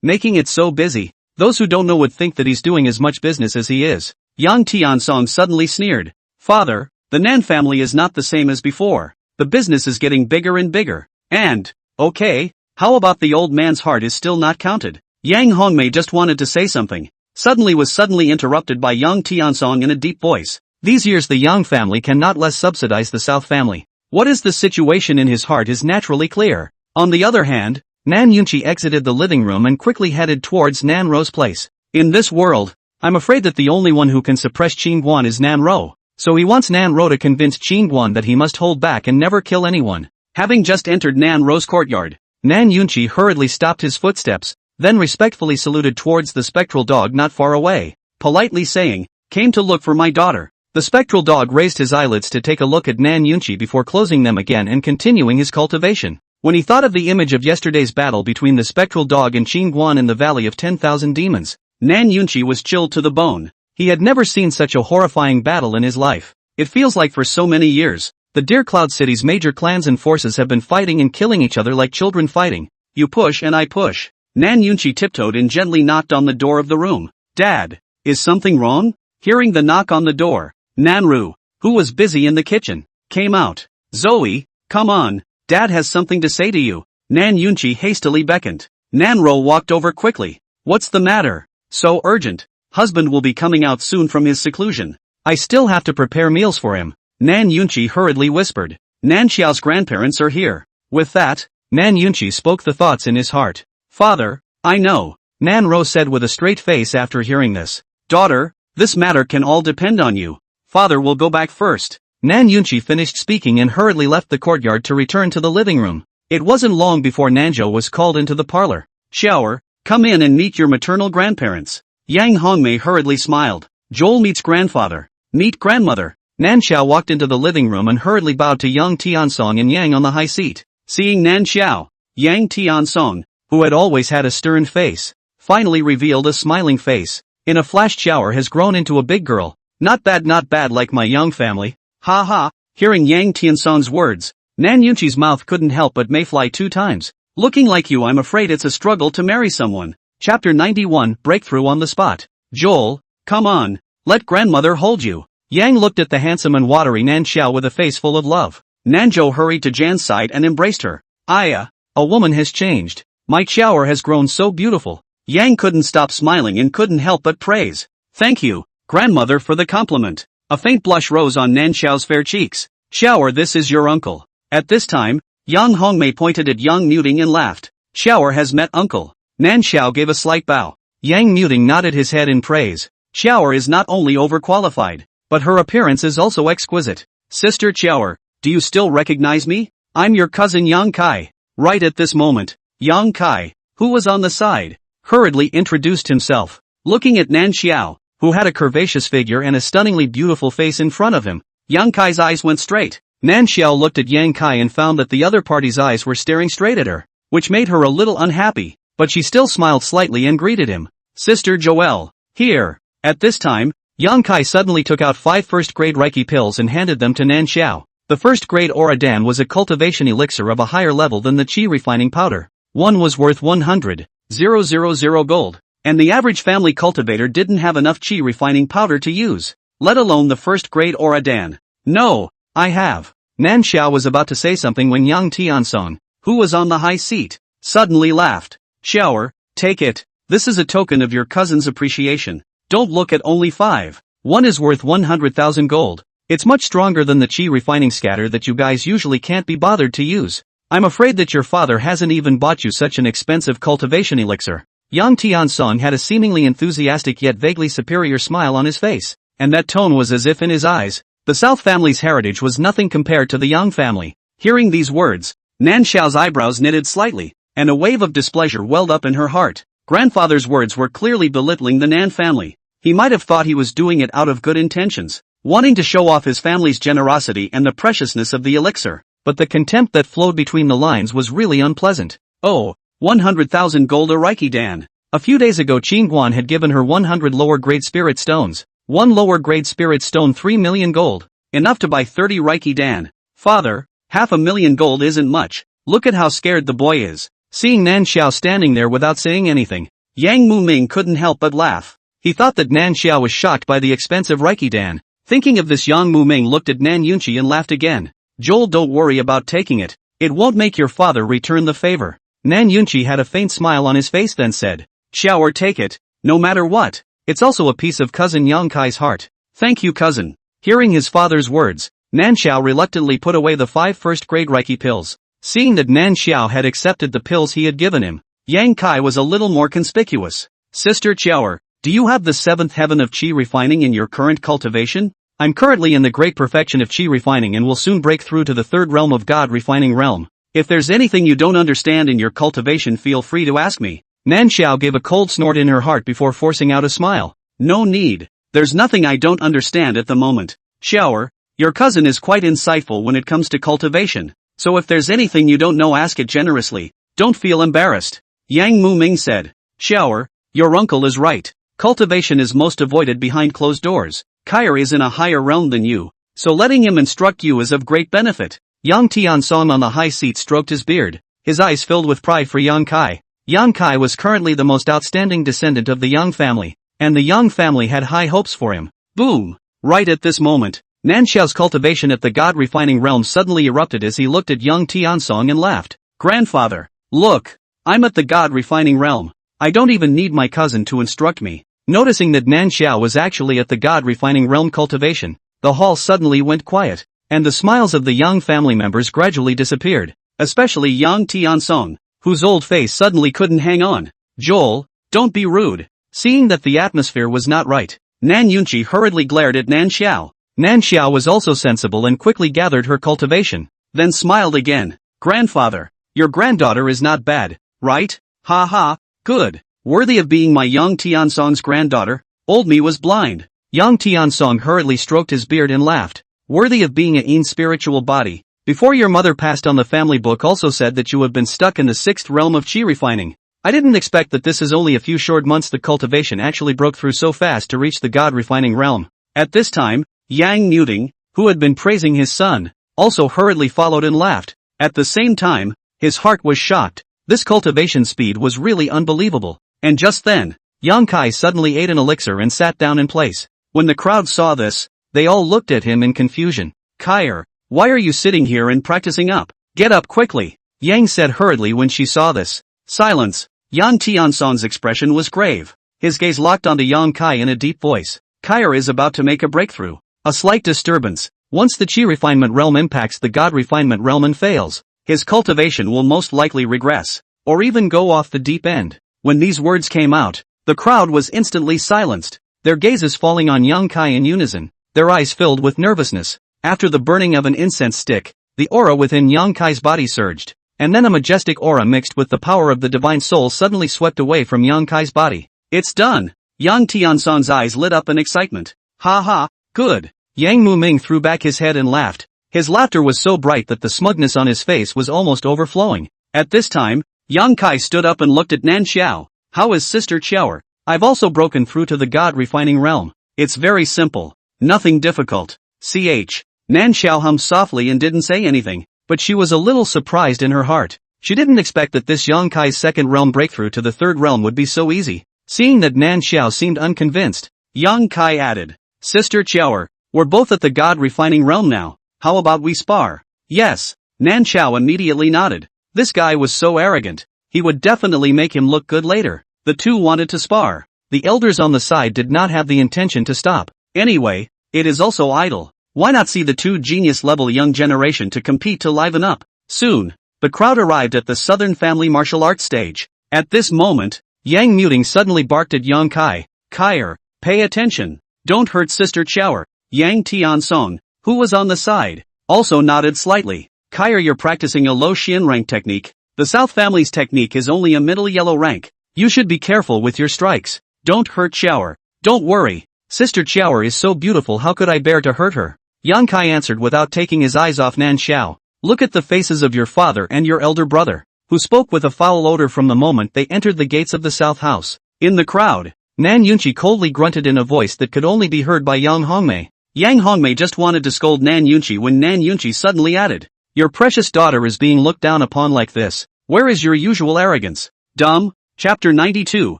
Making it so busy, those who don't know would think that he's doing as much business as he is. Yang Tiansong suddenly sneered. Father, the Nan family is not the same as before. The business is getting bigger and bigger. And, okay, how about the old man's heart is still not counted? Yang Hongmei just wanted to say something, was suddenly interrupted by Yang Tiansong in a deep voice. These years the Yang family cannot less subsidize the South family. What is the situation in his heart is naturally clear. On the other hand, Nan Yunqi exited the living room and quickly headed towards Nan Ro's place. In this world, I'm afraid that the only one who can suppress Qin Guan is Nan Ro, so he wants Nan Ro to convince Qin Guan that he must hold back and never kill anyone. Having just entered Nan Ro's courtyard, Nan Yunqi hurriedly stopped his footsteps, then respectfully saluted towards the spectral dog not far away, politely saying, came to look for my daughter. The spectral dog raised his eyelids to take a look at Nan Yunqi before closing them again and continuing his cultivation. When he thought of the image of yesterday's battle between the spectral dog and Qin Guan in the Valley of 10,000 Demons, Nan Yunqi was chilled to the bone. He had never seen such a horrifying battle in his life. It feels like for so many years, the Deer Cloud City's major clans and forces have been fighting and killing each other like children fighting. You push and I push. Nan Yunqi tiptoed and gently knocked on the door of the room. Dad, is something wrong? Hearing the knock on the door, Nanru, who was busy in the kitchen, came out. Zoe, come on, Dad has something to say to you. Nan Yunqi hastily beckoned. Nanro walked over quickly. What's the matter? So urgent. Husband will be coming out soon from his seclusion. I still have to prepare meals for him. Nan Yunqi hurriedly whispered. Nan Xiao's grandparents are here. With that, Nan Yunqi spoke the thoughts in his heart. Father, I know, Nan Ro said with a straight face after hearing this. Daughter, this matter can all depend on you. Father will go back first. Nan Yunqi finished speaking and hurriedly left the courtyard to return to the living room. It wasn't long before Nanzhou was called into the parlor. Xiaoer, come in and meet your maternal grandparents. Yang Hongmei hurriedly smiled. Joel meets grandfather. Meet grandmother. Nan Xiao walked into the living room and hurriedly bowed to Yang Tiansong and Yang on the high seat. Seeing Nan Xiao, Yang Tiansong, who had always had a stern face, finally revealed a smiling face. In a flash, Xiao has grown into a big girl. Not bad like my young family. Ha ha. Hearing Yang Tiansong's words, Nan Yunqi's mouth couldn't help but mayfly 2 times. Looking like you, I'm afraid it's a struggle to marry someone. Chapter 91, Breakthrough on the Spot. Joel, come on. Let grandmother hold you. Yang looked at the handsome and watery Nan Xiao with a face full of love. Nanzhou hurried to Jan's side and embraced her. Aya, a woman has changed. My Xiao has grown so beautiful. Yang couldn't stop smiling and couldn't help but praise. Thank you, grandmother, for the compliment. A faint blush rose on Nan Xiao's fair cheeks. Xiao, this is your uncle. At this time, Yang Hongmei pointed at Yang Muting and laughed. Xiao has met uncle. Nan Xiao gave a slight bow. Yang Muting nodded his head in praise. Xiao is not only overqualified, but her appearance is also exquisite. Sister Xiao, do you still recognize me? I'm your cousin Yang Kai. Right at this moment, Yang Kai, who was on the side, hurriedly introduced himself. Looking at Nan Xiao, who had a curvaceous figure and a stunningly beautiful face in front of him, Yang Kai's eyes went straight. Nan Xiao looked at Yang Kai and found that the other party's eyes were staring straight at her, which made her a little unhappy, but she still smiled slightly and greeted him. Sister Joelle, here. At this time, Yang Kai suddenly took out 5 first-grade Reiki pills and handed them to Nan Xiao. The first-grade Aura Dan was a cultivation elixir of a higher level than the Qi refining powder. One was worth 100,000 gold, and the average family cultivator didn't have enough Qi refining powder to use, let alone the first-grade Aura Dan. No, I have. Nan Xiao was about to say something when Yang Tiansong, who was on the high seat, suddenly laughed. Xiao, take it. This is a token of your cousin's appreciation. Don't look at only 5. One is worth 100,000 gold. It's much stronger than the Qi refining scatter that you guys usually can't be bothered to use. I'm afraid that your father hasn't even bought you such an expensive cultivation elixir. Yang Tiansong had a seemingly enthusiastic yet vaguely superior smile on his face, and that tone was as if in his eyes. The South family's heritage was nothing compared to the Yang family. Hearing these words, Nan Xiao's eyebrows knitted slightly, and a wave of displeasure welled up in her heart. Grandfather's words were clearly belittling the Nan family. He might have thought he was doing it out of good intentions, wanting to show off his family's generosity and the preciousness of the elixir, but the contempt that flowed between the lines was really unpleasant. Oh, 100,000 gold a Reiki Dan. A few days ago Qingguan had given her 100 lower-grade spirit stones. 1 lower-grade spirit stone 3 million gold. Enough to buy 30 Reiki Dan. Father, 500,000 gold isn't much. Look at how scared the boy is. Seeing Nan Xiao standing there without saying anything, Yang Muming couldn't help but laugh. He thought that Nan Xiao was shocked by the expensive Reiki Dan. Thinking of this, Yang Muming looked at Nan Yunqi and laughed again. Joel, don't worry about taking it. It won't make your father return the favor. Nan Yunqi had a faint smile on his face then said, Xiao, take it, no matter what. It's also a piece of cousin Yang Kai's heart. Thank you, cousin. Hearing his father's words, Nan Xiao reluctantly put away the 5 first-grade Reiki pills. Seeing that Nan Xiao had accepted the pills he had given him, Yang Kai was a little more conspicuous. Sister Xiao, do you have the 7th heaven of Qi refining in your current cultivation? I'm currently in the great perfection of Qi refining and will soon break through to the 3rd realm of God refining realm. If there's anything you don't understand in your cultivation, feel free to ask me. Nan Xiao gave a cold snort in her heart before forcing out a smile. No need. There's nothing I don't understand at the moment. Xiao, your cousin is quite insightful when it comes to cultivation, so if there's anything you don't know, ask it generously. Don't feel embarrassed. Yang Muming said. Xiao, your uncle is right. Cultivation is most avoided behind closed doors. Kair is in a higher realm than you, so letting him instruct you is of great benefit. Yang Tiansong on the high seat stroked his beard, his eyes filled with pride for Yang Kai. Yang Kai was currently the most outstanding descendant of the Yang family, and the Yang family had high hopes for him. Boom! Right at this moment, Nan Xiao's cultivation at the God refining realm suddenly erupted as he looked at Yang Tiansong and laughed. Grandfather, look! I'm at the God refining realm. I don't even need my cousin to instruct me. Noticing that Nan Xiao was actually at the God refining realm cultivation, the hall suddenly went quiet, and the smiles of the Yang family members gradually disappeared, especially Yang Tiansong, whose old face suddenly couldn't hang on. Joel, don't be rude. Seeing that the atmosphere was not right, Nan Yunqi hurriedly glared at Nan Xiao. Nan Xiao was also sensible and quickly gathered her cultivation, then smiled again. Grandfather, your granddaughter is not bad, right? Ha ha, good. worthy of being my young Tiansong's granddaughter. Old me was blind. Young Tiansong hurriedly stroked his beard and laughed. Worthy of being a in spiritual body. Before your mother passed on, the family book also said that you have been stuck in the 6th realm of chi refining. I didn't expect that this is only a few short months the cultivation actually broke through so fast to reach the god refining realm. At this time, Yang Muting, who had been praising his son, also hurriedly followed and laughed. At the same time, his heart was shocked. This cultivation speed was really unbelievable. And just then, Yang Kai suddenly ate an elixir and sat down in place. When the crowd saw this, they all looked at him in confusion. Kaier, why are you sitting here and practicing up? Get up quickly, Yang said hurriedly when she saw this. Silence. Yan Tiansong's expression was grave. His gaze locked onto Yang Kai in a deep voice. Kaier is about to make a breakthrough. A slight disturbance. Once the chi refinement realm impacts the god refinement realm and fails, his cultivation will most likely regress, or even go off the deep end. When these words came out, the crowd was instantly silenced, their gazes falling on Yang Kai in unison, their eyes filled with nervousness. After the burning of an incense stick, the aura within Yang Kai's body surged, and then a majestic aura mixed with the power of the divine soul suddenly swept away from Yang Kai's body. It's done! Yang Tiansong's eyes lit up in excitement. Ha ha, good! Yang Muming threw back his head and laughed. His laughter was so bright that the smugness on his face was almost overflowing. At this time, Yang Kai stood up and looked at Nan Xiao. How is Sister Xiaoer? I've also broken through to the god refining realm. It's very simple. Nothing difficult. Ch. Nan Xiao hummed softly and didn't say anything, but she was a little surprised in her heart. She didn't expect that this Yang Kai's 2nd realm breakthrough to the 3rd realm would be so easy. Seeing that Nan Xiao seemed unconvinced, Yang Kai added, Sister Xiaoer, we're both at the god refining realm now. How about we spar? Yes. Nan Xiao immediately nodded. This guy was so arrogant. He would definitely make him look good later. The two wanted to spar. The elders on the side did not have the intention to stop. Anyway, it is also idle. Why not see the two genius-level young generation to compete to liven up? Soon, the crowd arrived at the Southern Family Martial Arts stage. At this moment, Yang Muting suddenly barked at Yang Kai. Kaier, pay attention. Don't hurt Sister Xiaoer. Yang Tiansong, who was on the side, also nodded slightly. Kaier, you're practicing a low Xian rank technique. The South family's technique is only a middle yellow rank. You should be careful with your strikes. Don't hurt Xiaoer. Don't worry. Sister Xiaoer is so beautiful, how could I bear to hurt her? Yang Kai answered without taking his eyes off Nan Xiao. Look at the faces of your father and your elder brother, who spoke with a foul odor from the moment they entered the gates of the South House. In the crowd, Nan Yunqi coldly grunted in a voice that could only be heard by Yang Hongmei. Yang Hongmei just wanted to scold Nan Yunqi when Nan Yunqi suddenly added, your precious daughter is being looked down upon like this. Where is your usual arrogance? Dumb. Chapter 92,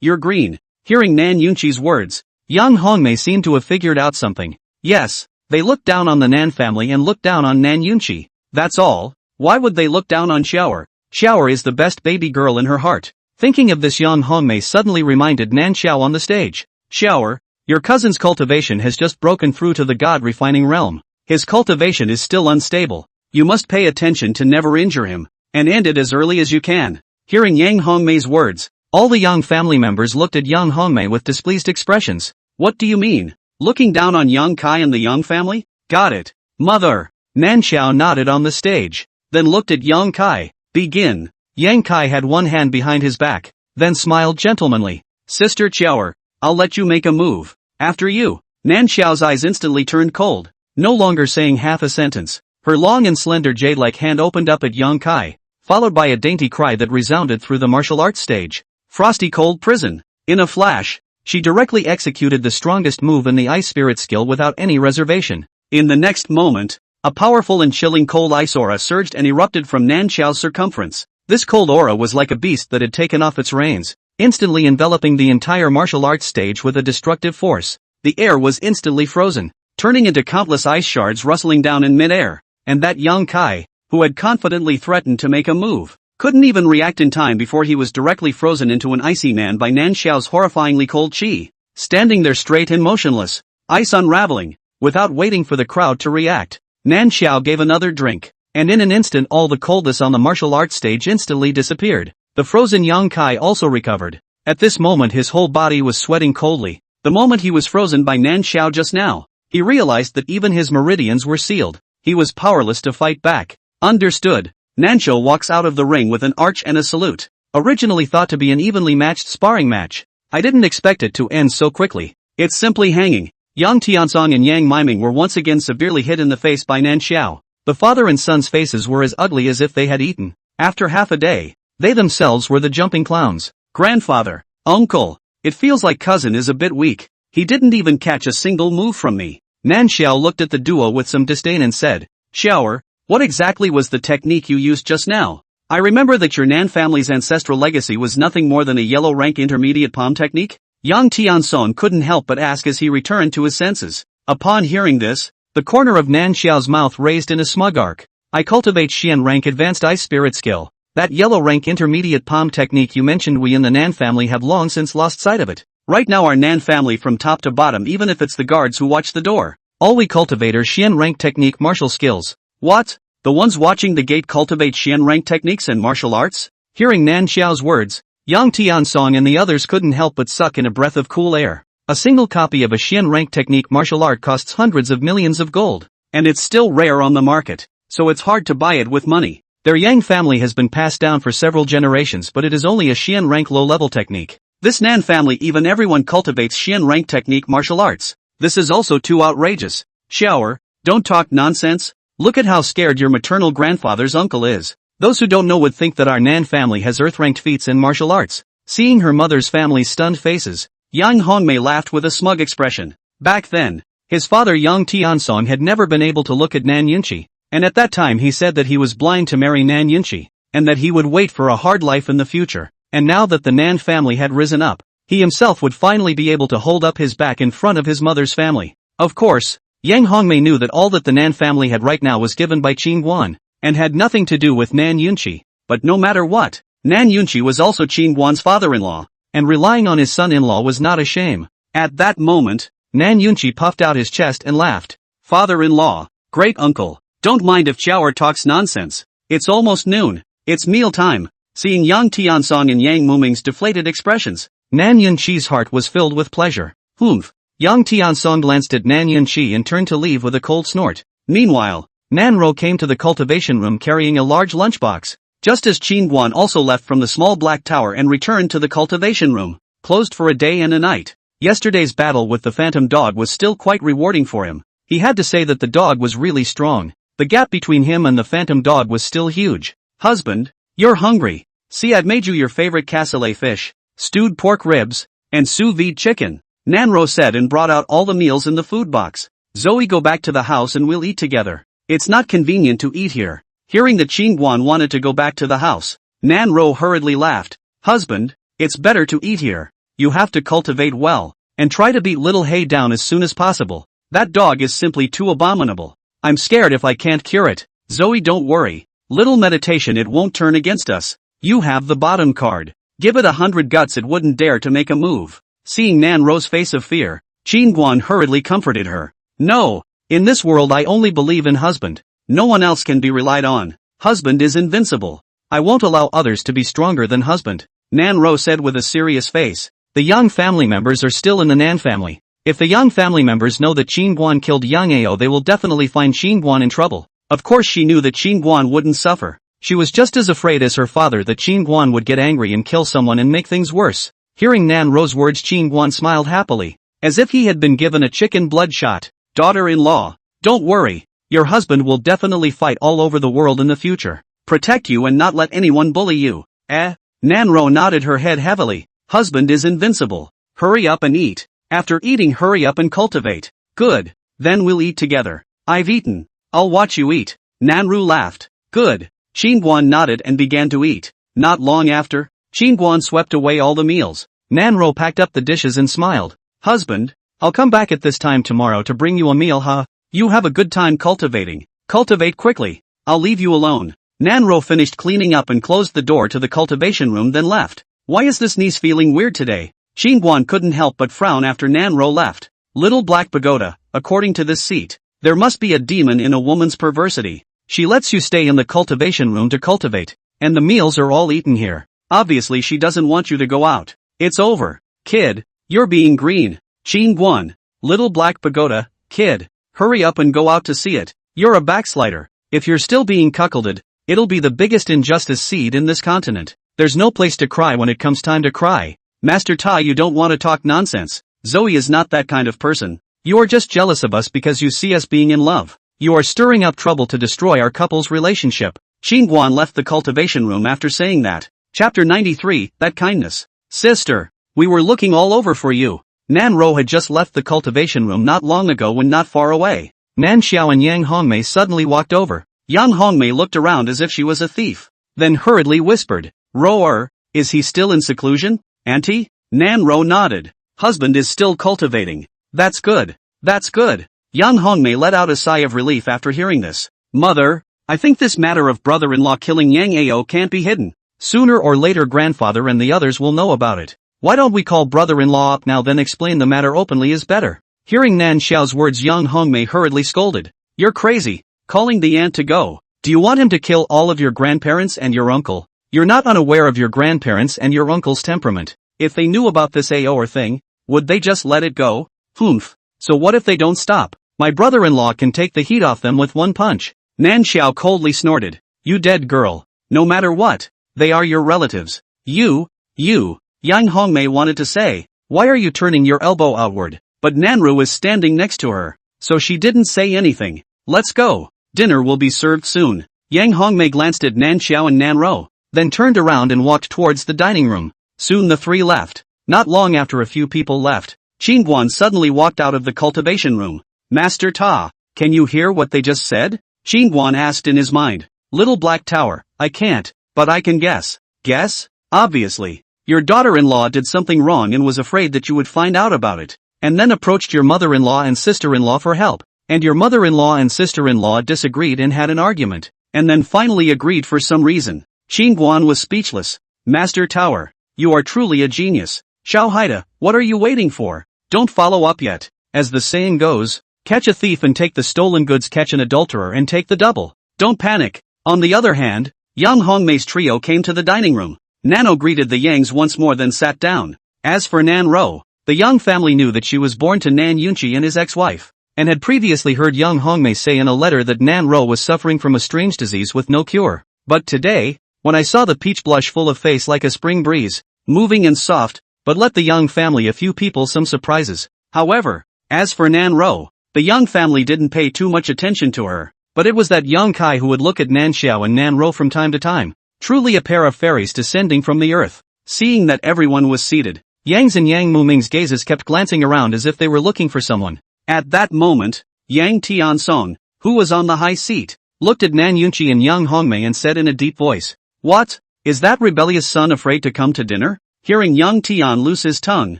You're green. Hearing Nan Yunqi's words, Yang Hongmei seemed to have figured out something. Yes, they looked down on the Nan family and looked down on Nan Yunqi. That's all. Why would they look down on Xiaoer? Xiaoer is the best baby girl in her heart. Thinking of this, Yang Hongmei suddenly reminded Nan Xiao on the stage. Xiaoer, your cousin's cultivation has just broken through to the god refining realm. His cultivation is still unstable. You must pay attention to never injure him, and end it as early as you can. Hearing Yang Hongmei's words, all the Yang family members looked at Yang Hongmei with displeased expressions. What do you mean? Looking down on Yang Kai and the Yang family? Got it. Mother. Nan Xiao nodded on the stage, then looked at Yang Kai. Begin. Yang Kai had one hand behind his back, then smiled gentlemanly. Sister Xiaoer, I'll let you make a move. After you. Nan Xiao's eyes instantly turned cold, no longer saying half a sentence. Her long and slender jade-like hand opened up at Yang Kai, followed by a dainty cry that resounded through the martial arts stage. Frosty cold prison. In a flash, she directly executed the strongest move in the ice spirit skill without any reservation. In the next moment, a powerful and chilling cold ice aura surged and erupted from Nan Xiao's circumference. This cold aura was like a beast that had taken off its reins, instantly enveloping the entire martial arts stage with a destructive force. The air was instantly frozen, turning into countless ice shards rustling down in mid-air, and that Yang Kai, who had confidently threatened to make a move, couldn't even react in time before he was directly frozen into an icy man by Nan Xiao's horrifyingly cold chi. Standing there straight and motionless, ice unraveling, without waiting for the crowd to react, Nan Xiao gave another drink, and in an instant all the coldness on the martial arts stage instantly disappeared. The frozen Yang Kai also recovered. At this moment his whole body was sweating coldly. The moment he was frozen by Nan Xiao just now, he realized that even his meridians were sealed. He was powerless to fight back. Understood. Nancho walks out of the ring with an arch and a salute. Originally thought to be an evenly matched sparring match, I didn't expect it to end so quickly. It's simply hanging. Yang Tiansong and Yang Miming were once again severely hit in the face by Nan Xiao. The father and son's faces were as ugly as if they had eaten. After half a day, they themselves were the jumping clowns. Grandfather, uncle, it feels like cousin is a bit weak. He didn't even catch a single move from me. Nan Xiao looked at the duo with some disdain and said, Xiaoer, what exactly was the technique you used just now? I remember that your Nan family's ancestral legacy was nothing more than a yellow rank intermediate palm technique. Yang Tianson couldn't help but ask as he returned to his senses. Upon hearing this, the corner of Nan Xiao's mouth raised in a smug arc. I cultivate Xian rank advanced ice spirit skill. That yellow rank intermediate palm technique you mentioned, we in the Nan family have long since lost sight of it. Right now our Nan family from top to bottom, even if it's the guards who watch the door, all we cultivate are Xian rank technique martial skills. What? The ones watching the gate cultivate Xian rank techniques and martial arts? Hearing Nan Xiao's words, Yang Tiansong and the others couldn't help but suck in a breath of cool air. A single copy of a Xian rank technique martial art costs hundreds of millions of gold, and it's still rare on the market, so it's hard to buy it with money. Their Yang family has been passed down for several generations, but it is only a Xian rank low-level technique. This Nan family, even everyone cultivates Xian rank technique martial arts. This is also too outrageous. Xiaoer, don't talk nonsense. Look at how scared your maternal grandfather's uncle is. Those who don't know would think that our Nan family has earth-ranked feats in martial arts. Seeing her mother's family's stunned faces, Yang Hongmei laughed with a smug expression. Back then, his father Yang Tiansong had never been able to look at Nan Yunqi, and at that time he said that he was blind to marry Nan Yunqi, and that he would wait for a hard life in the future. And now that the Nan family had risen up, he himself would finally be able to hold up his back in front of his mother's family. Of course, Yang Hongmei knew that all that the Nan family had right now was given by Qin Guan, and had nothing to do with Nan Yunqi. But no matter what, Nan Yunqi was also Qin Guan's father-in-law, and relying on his son-in-law was not a shame. At that moment, Nan Yunqi puffed out his chest and laughed. Father-in-law, great uncle, don't mind if Xiaoer talks nonsense. It's almost noon. It's meal time. Seeing Yang Tiansong and Yang Muming's deflated expressions, Nan Yunqi's heart was filled with pleasure. Humph. Yang Tiansong glanced at Nan Yunqi and turned to leave with a cold snort. Meanwhile, Nan Ro came to the cultivation room carrying a large lunchbox, just as Qin Guan also left from the small black tower and returned to the cultivation room, closed for a day and a night. Yesterday's battle with the phantom dog was still quite rewarding for him. He had to say that the dog was really strong. The gap between him and the phantom dog was still huge. Husband, you're hungry. See, I've made you your favorite cassoulet fish, stewed pork ribs, and sous vide chicken, Nanro said and brought out all the meals in the food box. Zoe, go back to the house and we'll eat together. It's not convenient to eat here. Hearing that Qin Guan wanted to go back to the house, Nanro hurriedly laughed. Husband, it's better to eat here. You have to cultivate well, and try to beat little Hay down as soon as possible. That dog is simply too abominable. I'm scared if I can't cure it. Zoe, don't worry. Little meditation, it won't turn against us. You have the bottom card. Give it 100 guts, it wouldn't dare to make a move. Seeing Nan Ro's face of fear, Qin Guan hurriedly comforted her. No, in this world I only believe in husband. No one else can be relied on. Husband is invincible. I won't allow others to be stronger than husband, Nan Ro said with a serious face. The Yang family members are still in the Nan family. If the Yang family members know that Qin Guan killed Yang Ao, they will definitely find Qin Guan in trouble. Of course she knew that Qin Guan wouldn't suffer. She was just as afraid as her father that Qin Guan would get angry and kill someone and make things worse. Hearing Nan Ro's words, Qin Guan smiled happily, as if he had been given a chicken blood shot. Daughter-in-law, don't worry. Your husband will definitely fight all over the world in the future. Protect you and not let anyone bully you. Nan Ro nodded her head heavily. Husband is invincible. Hurry up and eat. After eating, hurry up and cultivate. Good. Then we'll eat together. I've eaten. I'll watch you eat. Nanru laughed. Good. Qin Guan nodded and began to eat. Not long after, Qin Guan swept away all the meals. Nanro packed up the dishes and smiled. Husband, I'll come back at this time tomorrow to bring you a meal, huh? You have a good time cultivating. Cultivate quickly. I'll leave you alone. Nanro finished cleaning up and closed the door to the cultivation room, then left. Why is this niece feeling weird today? Qin Guan couldn't help but frown after Nanro left. Little Black Pagoda, according to this seat, there must be a demon in a woman's perversity. She lets you stay in the cultivation room to cultivate, and the meals are all eaten here. Obviously she doesn't want you to go out. It's over. Kid, you're being green. Qin Guan, Little Black Pagoda, kid, hurry up and go out to see it. You're a backslider. If you're still being cuckolded, it'll be the biggest injustice seed in this continent. There's no place to cry when it comes time to cry. Master Ta, you don't want to talk nonsense. Zoe is not that kind of person. You are just jealous of us because you see us being in love. You are stirring up trouble to destroy our couple's relationship. Xingguan left the cultivation room after saying that. Chapter 93, That Kindness. Sister, we were looking all over for you. Nan Ro had just left the cultivation room not long ago when not far away. Nan Xiao and Yang Hongmei suddenly walked over. Yang Hongmei looked around as if she was a thief. Then hurriedly whispered, Ro, is he still in seclusion, auntie? Nan Ro nodded. Husband is still cultivating. That's good. That's good. Yang Hongmei let out a sigh of relief after hearing this. Mother, I think this matter of brother-in-law killing Yang Ao can't be hidden. Sooner or later grandfather and the others will know about it. Why don't we call brother-in-law up now then explain the matter openly is better. Hearing Nan Xiao's words, Yang Hongmei hurriedly scolded. You're crazy. Calling the aunt to go. Do you want him to kill all of your grandparents and your uncle? You're not unaware of your grandparents and your uncle's temperament. If they knew about this Ao thing, would they just let it go? Humph. So what if they don't stop? My brother-in-law can take the heat off them with one punch. Nan Xiao coldly snorted. You dead girl. No matter what, they are your relatives. You, Yang Hongmei wanted to say, why are you turning your elbow outward? But Nanru was standing next to her, so she didn't say anything. Let's go. Dinner will be served soon. Yang Hongmei glanced at Nan Xiao and Nan Ro, then turned around and walked towards the dining room. Soon the three left. Not long after a few people left, Qingguan suddenly walked out of the cultivation room. Master Ta, can you hear what they just said? Qingguan asked in his mind. Little Black Tower, I can't, but I can guess. Guess? Obviously. Your daughter-in-law did something wrong and was afraid that you would find out about it, and then approached your mother-in-law and sister-in-law for help. And your mother-in-law and sister-in-law disagreed and had an argument, and then finally agreed for some reason. Qingguan was speechless. Master Tower, you are truly a genius. Xiao Haida, what are you waiting for? Don't follow up yet. As the saying goes, catch a thief and take the stolen goods, catch an adulterer and take the double. Don't panic. On the other hand, Yang Hongmei's trio came to the dining room. Nano greeted the Yangs once more then sat down. As for Nan Ro, the Yang family knew that she was born to Nan Yunqi and his ex-wife, and had previously heard Yang Hongmei say in a letter that Nan Ro was suffering from a strange disease with no cure. But today, when I saw the peach blush full of face like a spring breeze, moving and soft, but let the Yang family a few people some surprises. However, as for Nan Ro, the Yang family didn't pay too much attention to her, but it was that Yang Kai who would look at Nan Xiao and Nan Ro from time to time, truly a pair of fairies descending from the earth. Seeing that everyone was seated, Yang's and Yang Muming's gazes kept glancing around as if they were looking for someone. At that moment, Yang Tiansong, who was on the high seat, looked at Nan Yunqi and Yang Hongmei and said in a deep voice, What? Is that rebellious son afraid to come to dinner? Hearing Yang Tian loose his tongue,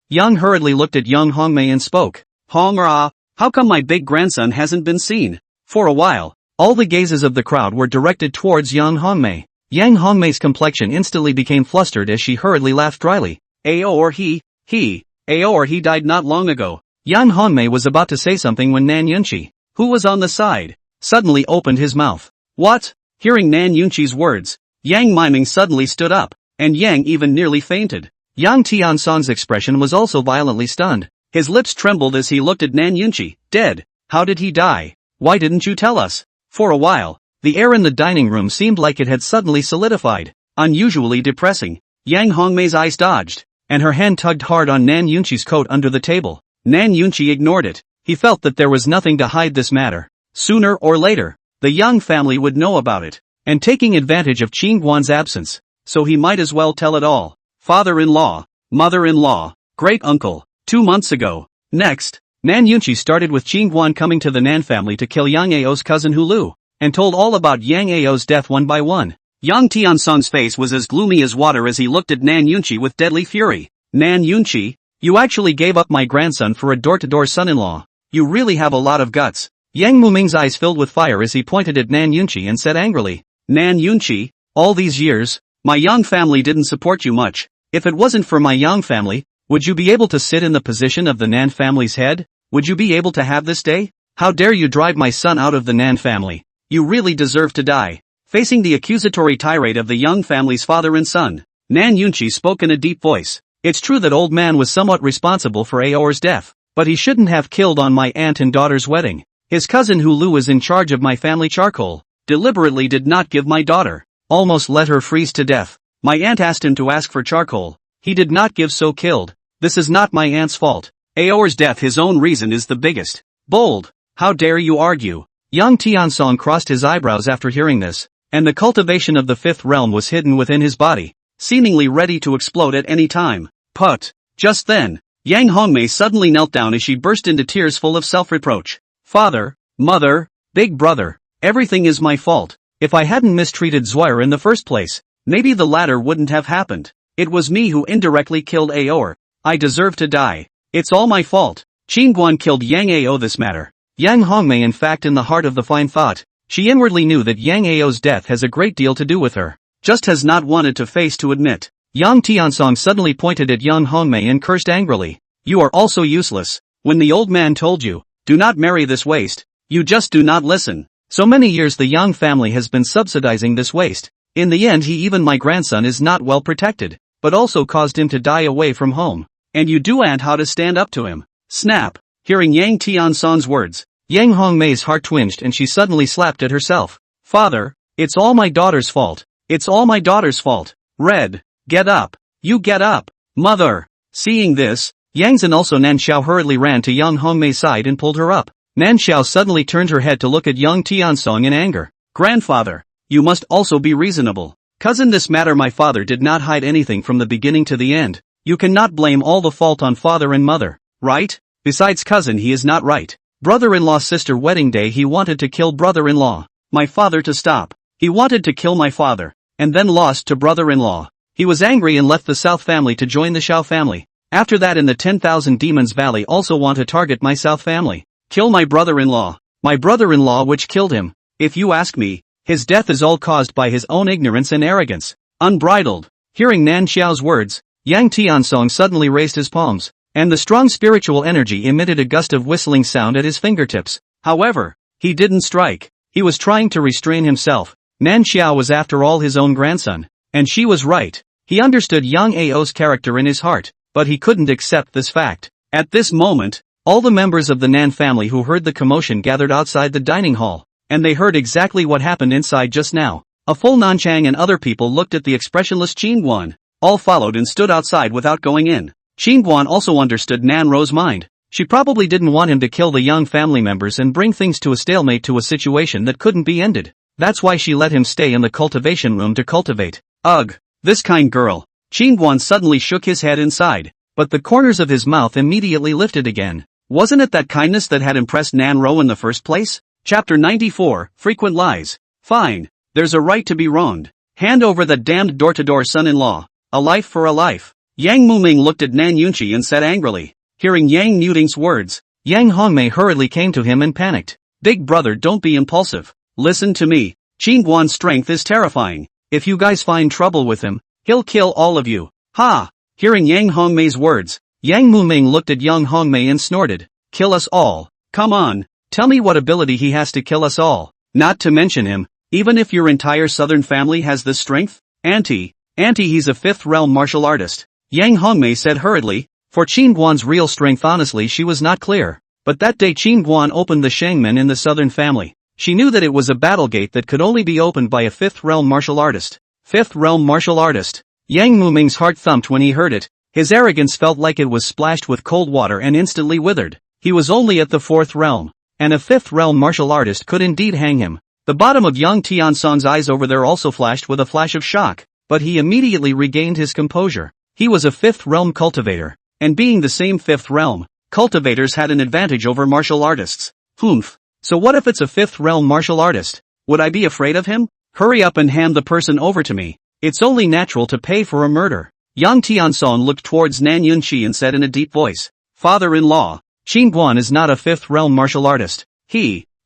Yang hurriedly looked at Yang Hongmei and spoke. Hong-ra, how come my big grandson hasn't been seen? For a while, all the gazes of the crowd were directed towards Yang Hongmei. Yang Hongmei's complexion instantly became flustered as she hurriedly laughed dryly. Ao or he died not long ago. Yang Hongmei was about to say something when Nan Yunqi, who was on the side, suddenly opened his mouth. What? Hearing Nan Yunqi's words, Yang Miming suddenly stood up, and Yang even nearly fainted. Yang Tiansong's expression was also violently stunned. His lips trembled as he looked at Nan Yunqi. Dead? How did he die? Why didn't you tell us? For a while, the air in the dining room seemed like it had suddenly solidified. Unusually depressing. Yang Hongmei's eyes dodged, and her hand tugged hard on Nan Yunqi's coat under the table. Nan Yunqi ignored it. He felt that there was nothing to hide this matter. Sooner or later, the Yang family would know about it, and taking advantage of Qingguan's absence, so he might as well tell it all. Father-in-law, mother-in-law, great-uncle, 2 months ago. Next, Nan Yunqi started with Qingguan coming to the Nan family to kill Yang Ao's cousin Hulu, and told all about Yang Ao's death one by one. Yang Tiansong's face was as gloomy as water as he looked at Nan Yunqi with deadly fury. Nan Yunqi, you actually gave up my grandson for a door-to-door son-in-law. You really have a lot of guts. Yang Muming's eyes filled with fire as he pointed at Nan Yunqi and said angrily, Nan Yunqi, all these years, my Yang family didn't support you much. If it wasn't for my Yang family, would you be able to sit in the position of the Nan family's head? Would you be able to have this day? How dare you drive my son out of the Nan family? You really deserve to die. Facing the accusatory tirade of the Yang family's father and son, Nan Yunqi spoke in a deep voice. It's true that old man was somewhat responsible for Aor's death, but he shouldn't have killed on my aunt and daughter's wedding. His cousin Hulu was in charge of my family charcoal, deliberately did not give my daughter, almost let her freeze to death. My aunt asked him to ask for charcoal. He did not give, so killed. This is not my aunt's fault. Aor's death, his own reason is the biggest. Bold. How dare you argue? Young Tiansong crossed his eyebrows after hearing this, and the cultivation of the fifth realm was hidden within his body, seemingly ready to explode at any time. But just then, Yang Hongmei suddenly knelt down as she burst into tears full of self-reproach. Father, mother, big brother, everything is my fault. If I hadn't mistreated Zwire in the first place, maybe the latter wouldn't have happened. It was me who indirectly killed Aor. I deserve to die. It's all my fault. Qingguan killed Yang Ao. This matter. Yang Hongmei, in fact, in the heart of the fine thought, she inwardly knew that Yang Ao's death has a great deal to do with her, just has not wanted to face to admit. Yang Tiansong suddenly pointed at Yang Hongmei and cursed angrily. You are also useless. When the old man told you, do not marry this waste, you just do not listen. So many years the Yang family has been subsidizing this waste. In the end, even my grandson is not well protected, but also caused him to die away from home. And you do and how to stand up to him. Snap. Hearing Yang Tiansong's words, Yang Hongmei's heart twinged and she suddenly slapped at herself. Father, it's all my daughter's fault. It's all my daughter's fault. Red, get up. You get up. Mother. Seeing this, Yang Zhen, also Nan Xiao, hurriedly ran to Yang Hongmei's side and pulled her up. Nan Xiao suddenly turned her head to look at Yang Tiansong in anger. Grandfather, you must also be reasonable. Cousin, this matter my father did not hide anything from the beginning to the end. You cannot blame all the fault on father and mother, right? Besides cousin, he is not right. Brother-in-law sister wedding day he wanted to kill brother-in-law. My father to stop. He wanted to kill my father, and then lost to brother-in-law. He was angry and left the South family to join the Shao family. After that in the 10,000 Demons Valley also want to target my South family. Kill my brother-in-law. My brother-in-law which killed him. If you ask me, his death is all caused by his own ignorance and arrogance. Unbridled. Hearing Nan Xiao's words, Yang Tiansong suddenly raised his palms, and the strong spiritual energy emitted a gust of whistling sound at his fingertips. However, he didn't strike. He was trying to restrain himself. Nan Xiao was after all his own grandson, and she was right. He understood Yang Ao's character in his heart, but he couldn't accept this fact. At this moment, all the members of the Nan family who heard the commotion gathered outside the dining hall, and they heard exactly what happened inside just now. A full Nanchang and other people looked at the expressionless Qingguan. All followed and stood outside without going in. Qingguan also understood Nan Ro's mind. She probably didn't want him to kill the young family members and bring things to a stalemate, to a situation that couldn't be ended. That's why she let him stay in the cultivation room to cultivate. Ugh, this kind girl. Qingguan suddenly shook his head inside, but the corners of his mouth immediately lifted again. Wasn't it that kindness that had impressed Nan Ro in the first place? Chapter 94, Frequent Lies. Fine, there's a right to be wronged. Hand over that damned door-to-door son-in-law. A life for a life. Yang Muming looked at Nan Yunqi and said angrily. Hearing Yang Nuding's words, Yang Hongmei hurriedly came to him and panicked. Big brother, don't be impulsive. Listen to me. Qingguan's strength is terrifying. If you guys find trouble with him, he'll kill all of you. Ha! Hearing Yang Hongmei's words, Yang Muming looked at Yang Hongmei and snorted. Kill us all. Come on. Tell me what ability he has to kill us all. Not to mention him, even if your entire southern family has this strength? Auntie, he's a fifth realm martial artist. Yang Hongmei said hurriedly. For Qingguan's real strength, honestly, she was not clear. But that day Qingguan opened the Shangmen in the southern family. She knew that it was a battle gate that could only be opened by a fifth realm martial artist. Fifth realm martial artist. Yang Muming's heart thumped when he heard it. His arrogance felt like it was splashed with cold water and instantly withered. He was only at the fourth realm, and a fifth realm martial artist could indeed hang him. The bottom of Yang Tiansong's eyes over there also flashed with a flash of shock, but he immediately regained his composure. He was a fifth realm cultivator, and being the same fifth realm, cultivators had an advantage over martial artists. Humph. So what if it's a fifth realm martial artist? Would I be afraid of him? Hurry up and hand the person over to me. It's only natural to pay for a murder. Yang Tiansong looked towards Nan Yunqi and said in a deep voice, Father-in-law, Qingguan is not a fifth realm martial artist.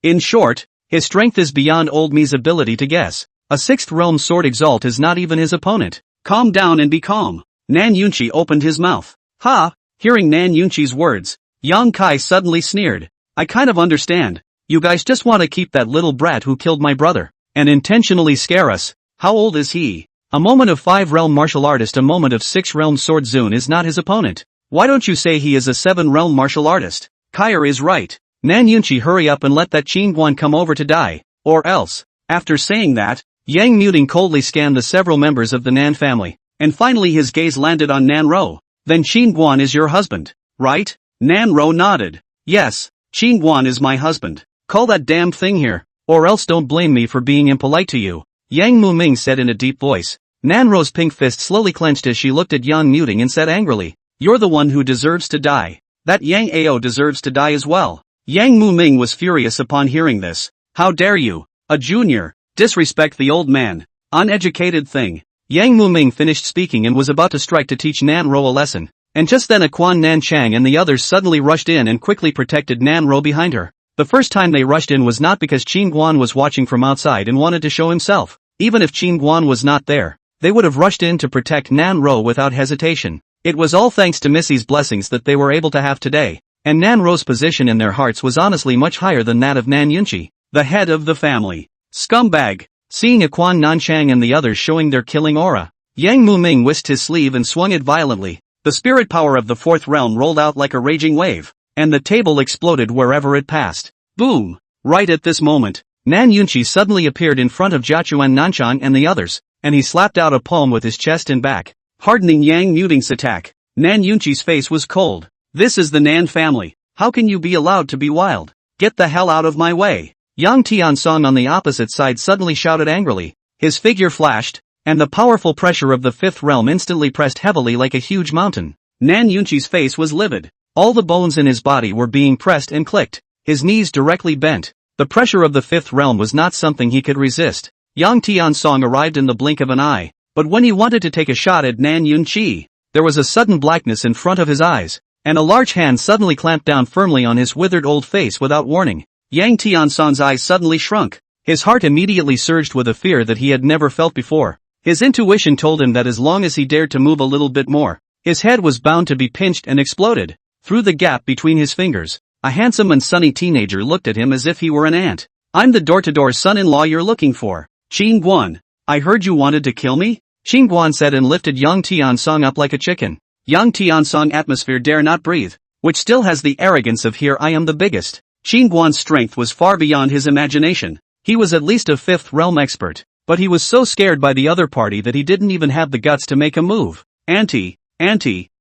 In short, his strength is beyond old me's ability to guess. A sixth realm sword exalt is not even his opponent. Calm down and be calm. Nan Yunqi opened his mouth. Ha! Hearing Nan Yunqi's words, Yang Kai suddenly sneered. I kind of understand. You guys just want to keep that little brat who killed my brother, and intentionally scare us. How old is he? A moment of 5-realm martial artist, a moment of 6-realm sword Zun is not his opponent. Why don't you say he is a 7-realm martial artist? Kyer is right. Nan Yunqi, hurry up and let that Qingguan come over to die, or else. After saying that, Yang Muting coldly scanned the several members of the Nan family, and finally his gaze landed on Nan Ro. Then Qin Guan is your husband, right? Nan Ro nodded. Yes, Qin Guan is my husband. Call that damn thing here, or else don't blame me for being impolite to you, Yang Muming said in a deep voice. Nan Ro's pink fist slowly clenched as she looked at Yang Muting and said angrily, you're the one who deserves to die. That Yang Ao deserves to die as well. Yang Muming was furious upon hearing this. How dare you, a junior, disrespect the old man, uneducated thing. Yang Muming finished speaking and was about to strike to teach Nan Ro a lesson, and just then Quan Nan Chang and the others suddenly rushed in and quickly protected Nan Ro behind her. The first time they rushed in was not because Qin Guan was watching from outside and wanted to show himself. Even if Qin Guan was not there, they would have rushed in to protect Nan Ro without hesitation. It was all thanks to Missy's blessings that they were able to have today, and Nan Ro's position in their hearts was honestly much higher than that of Nan Yunqi, the head of the family. Scumbag! Seeing Quan Nan Chang and the others showing their killing aura, Yang Muming whisked his sleeve and swung it violently. The spirit power of the fourth realm rolled out like a raging wave, and the table exploded wherever it passed. Boom! Right at this moment, Nan Yunqi suddenly appeared in front of Jiachuan Nanchang and the others, and he slapped out a palm with his chest and back, hardening Yang Muting's attack. Nan Yunqi's face was cold. This is the Nan family. How can you be allowed to be wild? Get the hell out of my way! Yang Tiansong on the opposite side suddenly shouted angrily. His figure flashed, and the powerful pressure of the fifth realm instantly pressed heavily like a huge mountain. Nan Yunqi's face was livid. All the bones in his body were being pressed and clicked. His knees directly bent. The pressure of the fifth realm was not something he could resist. Yang Tiansong arrived in the blink of an eye, but when he wanted to take a shot at Nan Yunqi, there was a sudden blackness in front of his eyes, and a large hand suddenly clamped down firmly on his withered old face without warning. Yang Tiansong's eyes suddenly shrunk. His heart immediately surged with a fear that he had never felt before. His intuition told him that as long as he dared to move a little bit more, his head was bound to be pinched and exploded. Through the gap between his fingers, a handsome and sunny teenager looked at him as if he were an ant. I'm the door-to-door son-in-law you're looking for. Qin Guan, I heard you wanted to kill me? Qin Guan said and lifted Yang Tiansong up like a chicken. Yang Tiansong atmosphere dare not breathe, which still has the arrogance of here I am the biggest. Qin Guan's strength was far beyond his imagination. He was at least a fifth realm expert, but he was so scared by the other party that he didn't even have the guts to make a move. Auntie,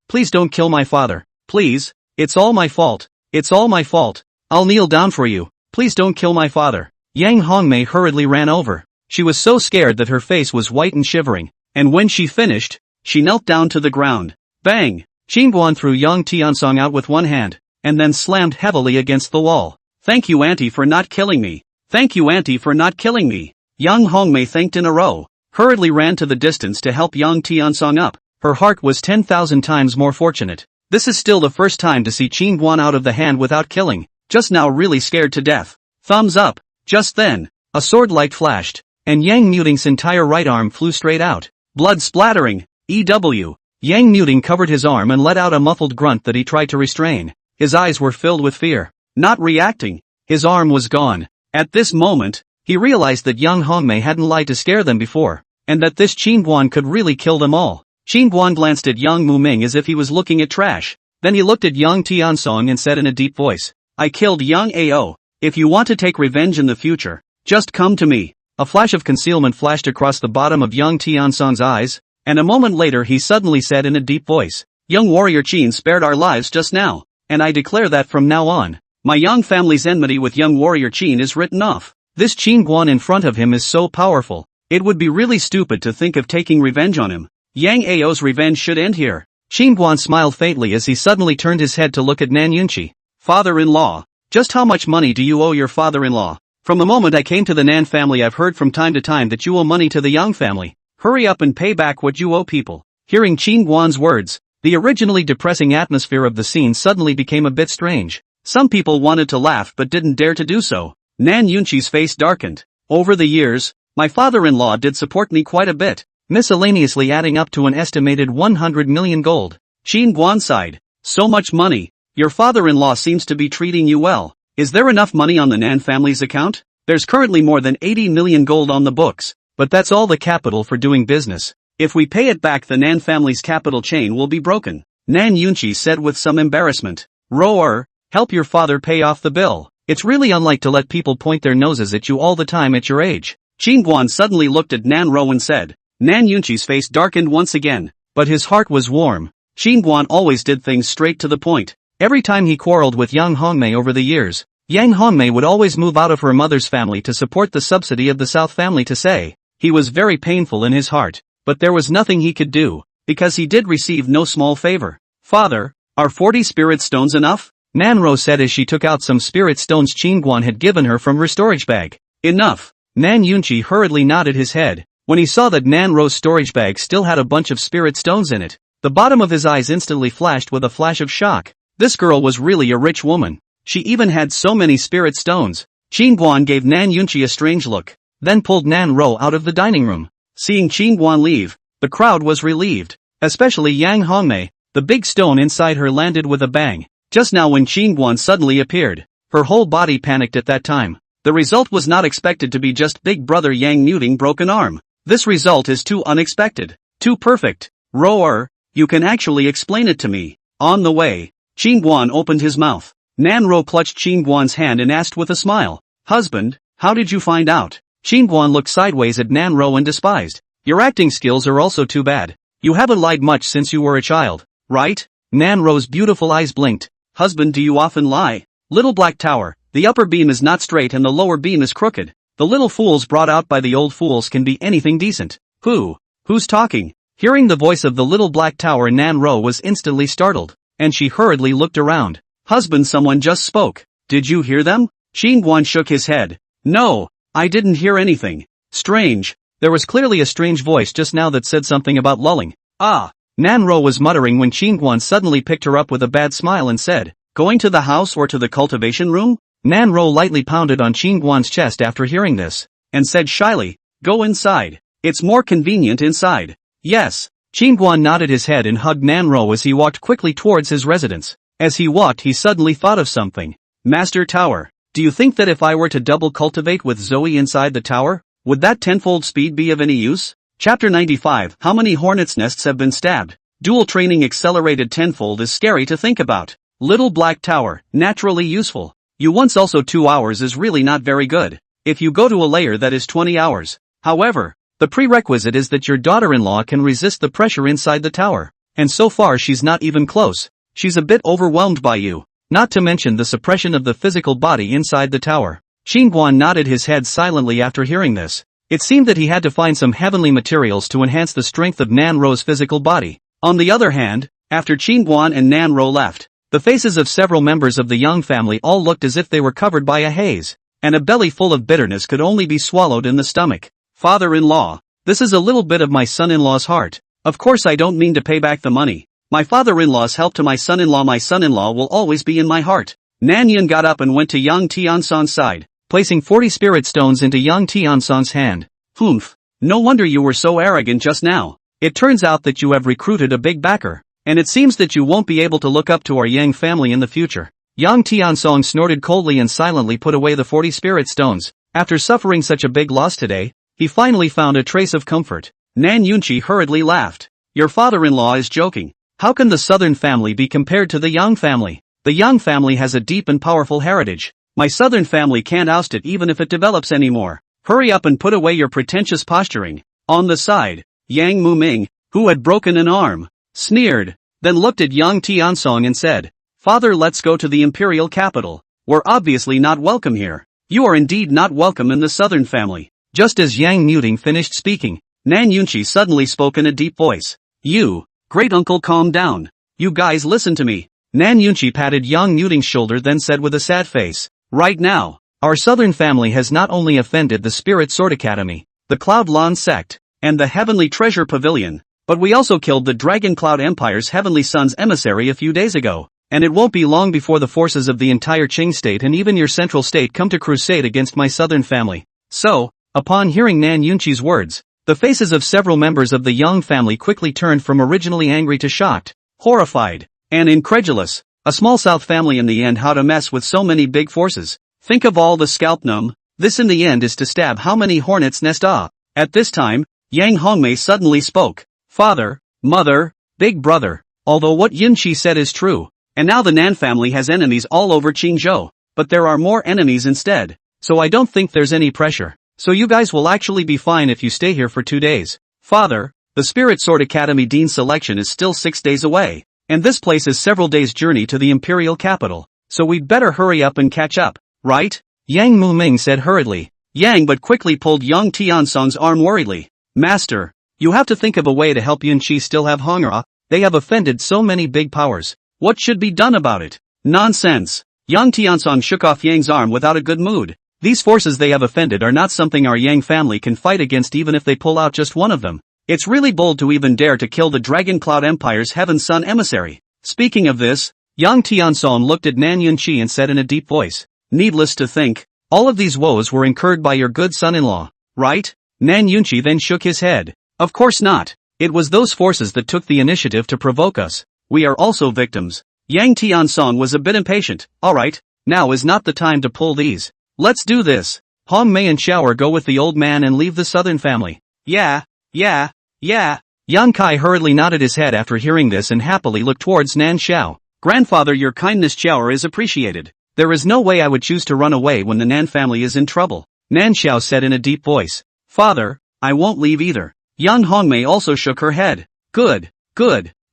please don't kill my father. Please, it's all my fault. It's all my fault. I'll kneel down for you. Please don't kill my father. Yang Hongmei hurriedly ran over. She was so scared that her face was white and shivering, and when she finished, she knelt down to the ground. Bang! Qin Guan threw Yang Tiansong out with one hand, and then slammed heavily against the wall. Thank you auntie for not killing me. Thank you auntie for not killing me. Yang Hongmei thanked in a row, hurriedly ran to the distance to help Yang Tiansong up. Her heart was 10,000 times more fortunate. This is still the first time to see Qin Guan out of the hand without killing, just now really scared to death. Thumbs up. Just then, a sword light flashed, and Yang Muting's entire right arm flew straight out. Blood splattering. EW. Yang Muting covered his arm and let out a muffled grunt that he tried to restrain. His eyes were filled with fear. Not reacting. His arm was gone. At this moment, he realized that Yang Hongmei hadn't lied to scare them before, and that this Qin Guan could really kill them all. Qin Guan glanced at Yang Muming as if he was looking at trash. Then he looked at Yang Tiansong and said in a deep voice, I killed Yang Ao. If you want to take revenge in the future, just come to me. A flash of concealment flashed across the bottom of Yang Tiansong's eyes, and a moment later he suddenly said in a deep voice, Young warrior Qin spared our lives just now, and I declare that from now on, my Yang family's enmity with young warrior Qin is written off. This Qin Guan in front of him is so powerful, it would be really stupid to think of taking revenge on him. Yang Ao's revenge should end here. Qin Guan smiled faintly as he suddenly turned his head to look at Nan Yunqi. Father-in-law, just how much money do you owe your father-in-law? From the moment I came to the Nan family I've heard from time to time that you owe money to the Yang family. Hurry up and pay back what you owe people. Hearing Qin Guan's words, the originally depressing atmosphere of the scene suddenly became a bit strange. Some people wanted to laugh but didn't dare to do so. Nan Yunqi's face darkened. Over the years, my father-in-law did support me quite a bit, miscellaneously adding up to an estimated 100 million gold. Qin Guan sighed. So much money. Your father-in-law seems to be treating you well. Is there enough money on the Nan family's account? There's currently more than 80 million gold on the books, but that's all the capital for doing business. If we pay it back the Nan family's capital chain will be broken. Nan Yunqi said with some embarrassment. Roar, help your father pay off the bill. It's really unlike to let people point their noses at you all the time at your age. Guan suddenly looked at Nan Ro and said. Nan Yunqi's face darkened once again, but his heart was warm. Guan always did things straight to the point. Every time he quarreled with Yang Hongmei over the years, Yang Hongmei would always move out of her mother's family to support the subsidy of the South family to say. He was very painful in his heart, but there was nothing he could do, because he did receive no small favor. Father, are 40 spirit stones enough? Nan Ro said as she took out some spirit stones Guan had given her from her storage bag. Enough. Nan Yunqi hurriedly nodded his head. When he saw that Nan Ro's storage bag still had a bunch of spirit stones in it, the bottom of his eyes instantly flashed with a flash of shock. This girl was really a rich woman. She even had so many spirit stones. Guan gave Nan Yunqi a strange look, then pulled Nan Ro out of the dining room. Seeing Guan leave, the crowd was relieved, especially Yang Hongmei. The big stone inside her landed with a bang. Just now when Guan suddenly appeared, her whole body panicked at that time. The result was not expected to be just big brother Yang muting broken arm. This result is too unexpected, too perfect. Roar, you can actually explain it to me. On the way, Guan opened his mouth. Nan Ro clutched Guan's hand and asked with a smile, Husband, how did you find out? Guan looked sideways at Nan Ro and despised. Your acting skills are also too bad. You haven't lied much since you were a child, right? Nan Ro's beautiful eyes blinked. Husband, do you often lie? Little black tower, the upper beam is not straight and the lower beam is crooked. The little fools brought out by the old fools can be anything decent. Who's talking? Hearing the voice of the little black tower, Nan Ro was instantly startled, and she hurriedly looked around. Husband, someone just spoke. Did you hear them? Guan shook his head. No, I didn't hear anything. Strange. There was clearly a strange voice just now that said something about lulling. Ah. Nan Ro was muttering when Guan suddenly picked her up with a bad smile and said, Going to the house or to the cultivation room? Nan Ro lightly pounded on Guan's chest after hearing this, and said shyly, Go inside. It's more convenient inside. Yes. Guan nodded his head and hugged Nan Ro as he walked quickly towards his residence. As he walked he suddenly thought of something. Master Tower, do you think that if I were to double cultivate with Zoe inside the tower, would that tenfold speed be of any use? Chapter 95. How many hornets' nests have been stabbed? Dual training accelerated tenfold is scary to think about. Little black tower, naturally useful. You once also 2 hours is really not very good. If you go to a layer that is 20 hours. However, the prerequisite is that your daughter-in-law can resist the pressure inside the tower. And so far she's not even close. She's a bit overwhelmed by you. Not to mention the suppression of the physical body inside the tower. Guan nodded his head silently after hearing this. It seemed that he had to find some heavenly materials to enhance the strength of Nan Ro's physical body. On the other hand, after Guan and Nan Ro left, the faces of several members of the Yang family all looked as if they were covered by a haze, and a belly full of bitterness could only be swallowed in the stomach. Father-in-law, this is a little bit of my son-in-law's heart. Of course I don't mean to pay back the money. My father-in-law's help to my son-in-law will always be in my heart. Nan Yun got up and went to Yang Tiansan's side, placing 40 spirit stones into Yang Tiansan's hand. Humph. No wonder you were so arrogant just now. It turns out that you have recruited a big backer, and it seems that you won't be able to look up to our Yang family in the future. Yang Tiansong snorted coldly and silently put away the 40 spirit stones. After suffering such a big loss today, he finally found a trace of comfort. Nan Yunqi hurriedly laughed. Your father-in-law is joking. How can the southern family be compared to the Yang family? The Yang family has a deep and powerful heritage. My southern family can't oust it even if it develops anymore. Hurry up and put away your pretentious posturing. On the side, Yang Muming, who had broken an arm, sneered, then looked at Yang Tiansong and said, Father, let's go to the imperial capital. We're obviously not welcome here. You are indeed not welcome in the southern family. Just as Yang Muting finished speaking, Nan Yunqi suddenly spoke in a deep voice. You, great uncle, calm down. You guys listen to me. Nan Yunqi patted Yang Muting's shoulder then said with a sad face, Right now, our southern family has not only offended the Spirit Sword Academy, the Cloud Lan sect, and the Heavenly Treasure Pavilion, but we also killed the Dragon Cloud Empire's Heavenly Sun's emissary a few days ago, and it won't be long before the forces of the entire Qing state and even your central state come to crusade against my southern family. So, upon hearing Nan Yunqi's words, the faces of several members of the Yang family quickly turned from originally angry to shocked, horrified, and incredulous. A small South family in the end, how to mess with so many big forces. Think of all the scalp numb. This in the end is to stab how many hornets nest At this time, Yang Hongmei suddenly spoke. Father, mother, big brother, although what Yunqi said is true, and now the Nan family has enemies all over Qingzhou, but there are more enemies instead, so I don't think there's any pressure. so you guys will actually be fine if you stay here for 2 days. Father, the Spirit Sword Academy Dean's selection is still 6 days away, and this place is several days' journey to the imperial capital, so we'd better hurry up and catch up, right? Yang Muming said hurriedly. Yang but quickly pulled Yang Tiansong's arm worriedly. Master, you have to think of a way to help Yunqi still have Hongra. They have offended so many big powers. What should be done about it? Nonsense. Yang Tiansong shook off Yang's arm without a good mood. These forces they have offended are not something our Yang family can fight against even if they pull out just one of them. It's really bold to even dare to kill the Dragon Cloud Empire's Heaven Sun emissary. Speaking of this, Yang Tiansong looked at Nan Yunqi and said in a deep voice, needless to think, all of these woes were incurred by your good son-in-law, right? Nan Yunqi then shook his head. Of course not. It was those forces that took the initiative to provoke us. We are also victims. Yang Tiansong was a bit impatient. Alright, now is not the time to pull these. Let's do this. Hong Mei and Xiaoer go with the old man and leave the southern family. Yeah. Yang Kai hurriedly nodded his head after hearing this and happily looked towards Nan Xiao. Grandfather, your kindness, Xiaoer, is appreciated. There is no way I would choose to run away when the Nan family is in trouble. Nan Xiao said in a deep voice. Father, I won't leave either. Yan Hongmei also shook her head. Good.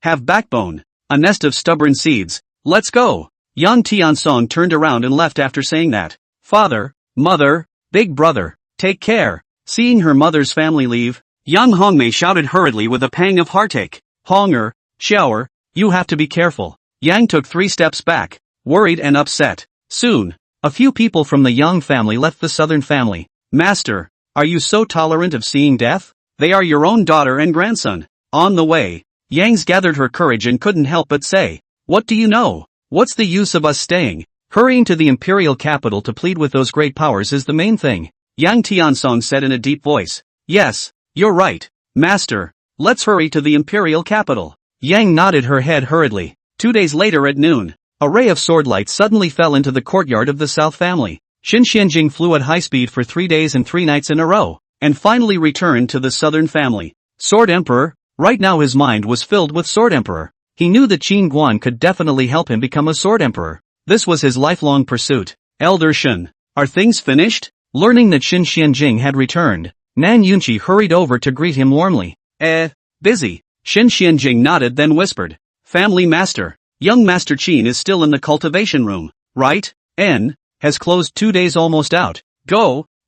Have backbone. A nest of stubborn seeds. Let's go. Yang Tiansong turned around and left after saying that. Father, mother, big brother, take care. Seeing her mother's family leave, Yang Hongmei shouted hurriedly with a pang of heartache. Honger, Xiaoer, you have to be careful. Yang took 3 steps back, worried and upset. Soon, a few people from the Yang family left the southern family. Master, are you so tolerant of seeing death? They are your own daughter and grandson. On the way, Yang's gathered her courage and couldn't help but say, what do you know? What's the use of us staying? Hurrying to the imperial capital to plead with those great powers is the main thing. Yang Tiansong said in a deep voice. Yes, you're right, Master. Let's hurry to the imperial capital. Yang nodded her head hurriedly. 2 days later at noon, a ray of sword light suddenly fell into the courtyard of the South family. Xin Xianjing flew at high speed for 3 days and 3 nights in a row, and finally returned to the southern family. Sword Emperor? Right now his mind was filled with Sword Emperor. He knew that Qin Guan could definitely help him become a Sword Emperor. This was his lifelong pursuit. Elder Shen, are things finished? Learning that Xin Xianjing had returned, Nan Yunqi hurried over to greet him warmly. Busy. Xin Xianjing nodded then whispered. Family Master, young Master Qin is still in the cultivation room, right? Has closed 2 days almost out.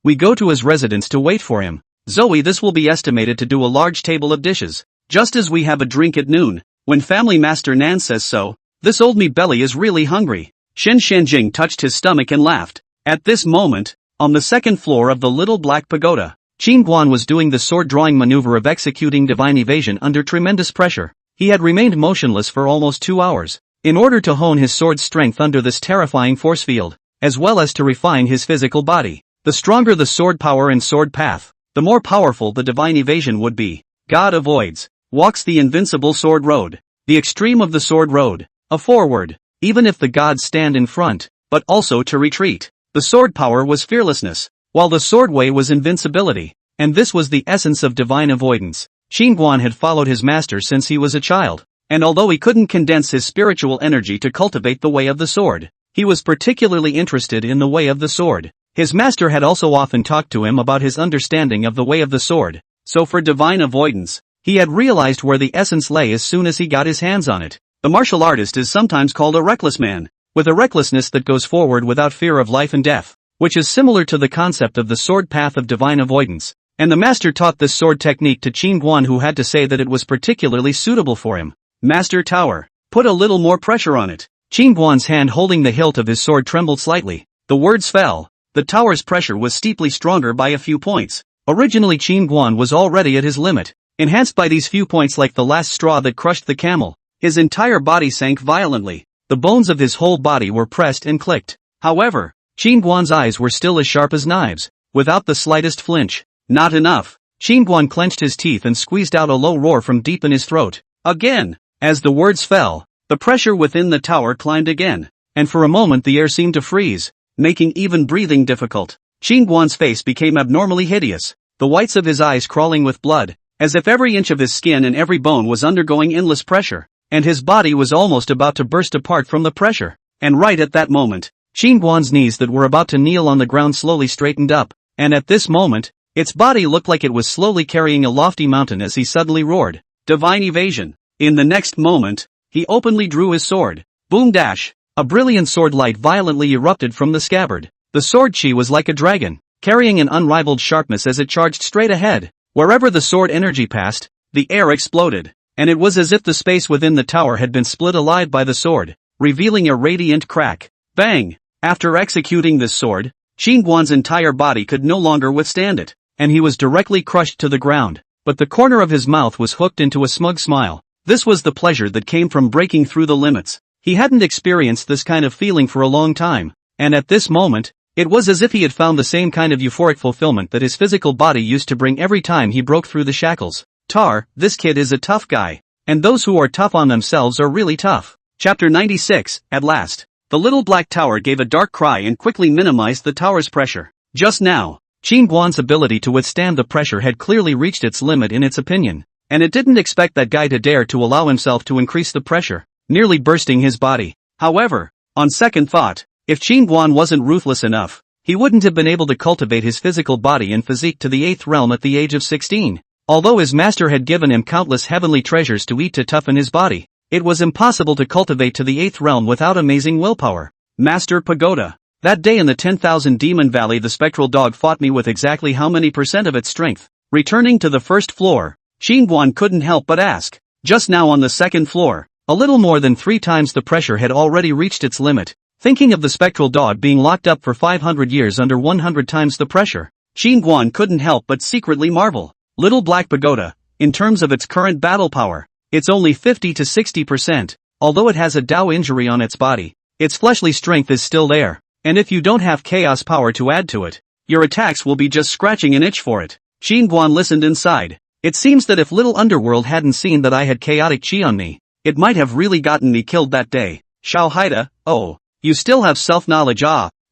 We go to his residence to wait for him. Zoe, this will be estimated to do a large table of dishes, just as we have a drink at noon. When Family Master Nan says so, this old me belly is really hungry. Xin Xianjing touched his stomach and laughed. At this moment, on the second floor of the little black pagoda, Qin Guan was doing the sword-drawing maneuver of executing divine evasion under tremendous pressure. He had remained motionless for almost 2 hours, in order to hone his sword's strength under this terrifying force field, as well as to refine his physical body. The stronger the sword power and sword path, the more powerful the divine evasion would be. God avoids, walks the invincible sword road, the extreme of the sword road, a forward, even if the gods stand in front, but also to retreat. The sword power was fearlessness, while the sword way was invincibility, and this was the essence of divine avoidance. Qin Guan had followed his master since he was a child, and although he couldn't condense his spiritual energy to cultivate the way of the sword, he was particularly interested in the way of the sword. His master had also often talked to him about his understanding of the way of the sword, so for divine avoidance, he had realized where the essence lay as soon as he got his hands on it. The martial artist is sometimes called a reckless man, with a recklessness that goes forward without fear of life and death, which is similar to the concept of the sword path of divine avoidance. And the master taught this sword technique to Qin Guan, who had to say that it was particularly suitable for him. Master Tower, put a little more pressure on it. Qin Guan's hand holding the hilt of his sword trembled slightly. The words fell. The tower's pressure was steeply stronger by a few points. Originally Qin Guan was already at his limit. Enhanced by these few points like the last straw that crushed the camel, his entire body sank violently. The bones of his whole body were pressed and clicked. However, Qin Guan's eyes were still as sharp as knives, without the slightest flinch. Not enough. Qin Guan clenched his teeth and squeezed out a low roar from deep in his throat. Again! As the words fell, the pressure within the tower climbed again, and for a moment the air seemed to freeze, making even breathing difficult. Qin Guan's face became abnormally hideous, the whites of his eyes crawling with blood, as if every inch of his skin and every bone was undergoing endless pressure, and his body was almost about to burst apart from the pressure. And right at that moment, Qin Guan's knees that were about to kneel on the ground slowly straightened up, and at this moment, its body looked like it was slowly carrying a lofty mountain as he suddenly roared, "Divine evasion!" In the next moment, he openly drew his sword. Boom dash! A brilliant sword light violently erupted from the scabbard. The sword chi was like a dragon, carrying an unrivaled sharpness as it charged straight ahead. Wherever the sword energy passed, the air exploded, and it was as if the space within the tower had been split alive by the sword, revealing a radiant crack. Bang! After executing this sword, Qin Guan's entire body could no longer withstand it, and he was directly crushed to the ground. But the corner of his mouth was hooked into a smug smile. This was the pleasure that came from breaking through the limits. He hadn't experienced this kind of feeling for a long time, and at this moment, it was as if he had found the same kind of euphoric fulfillment that his physical body used to bring every time he broke through the shackles. Tar, this kid is a tough guy. And those who are tough on themselves are really tough. Chapter 96, at last. The little black tower gave a dark cry and quickly minimized the tower's pressure. Just now, Qin Guan's ability to withstand the pressure had clearly reached its limit in its opinion, and it didn't expect that guy to dare to allow himself to increase the pressure, nearly bursting his body. However, on second thought, if Qin Guan wasn't ruthless enough, he wouldn't have been able to cultivate his physical body and physique to the 8th realm at the age of 16. Although his master had given him countless heavenly treasures to eat to toughen his body, it was impossible to cultivate to the 8th realm without amazing willpower. Master Pagoda. That day in the 10,000 Demon Valley, the spectral dog fought me with exactly how many % of its strength? Returning to the first floor, Qin Guan couldn't help but ask. Just now on the second floor, a little more than 3 times the pressure had already reached its limit. Thinking of the spectral dog being locked up for 500 years under 100 times the pressure, Qin Guan couldn't help but secretly marvel. Little Black Pagoda, in terms of its current battle power, it's only 50 to 60%, although it has a Dao injury on its body. Its fleshly strength is still there, and if you don't have chaos power to add to it, your attacks will be just scratching an itch for it. Qin Guan listened inside. It seems that if Little Underworld hadn't seen that I had chaotic chi on me, it might have really gotten me killed that day. Xiao Haida, oh, you still have self-knowledge.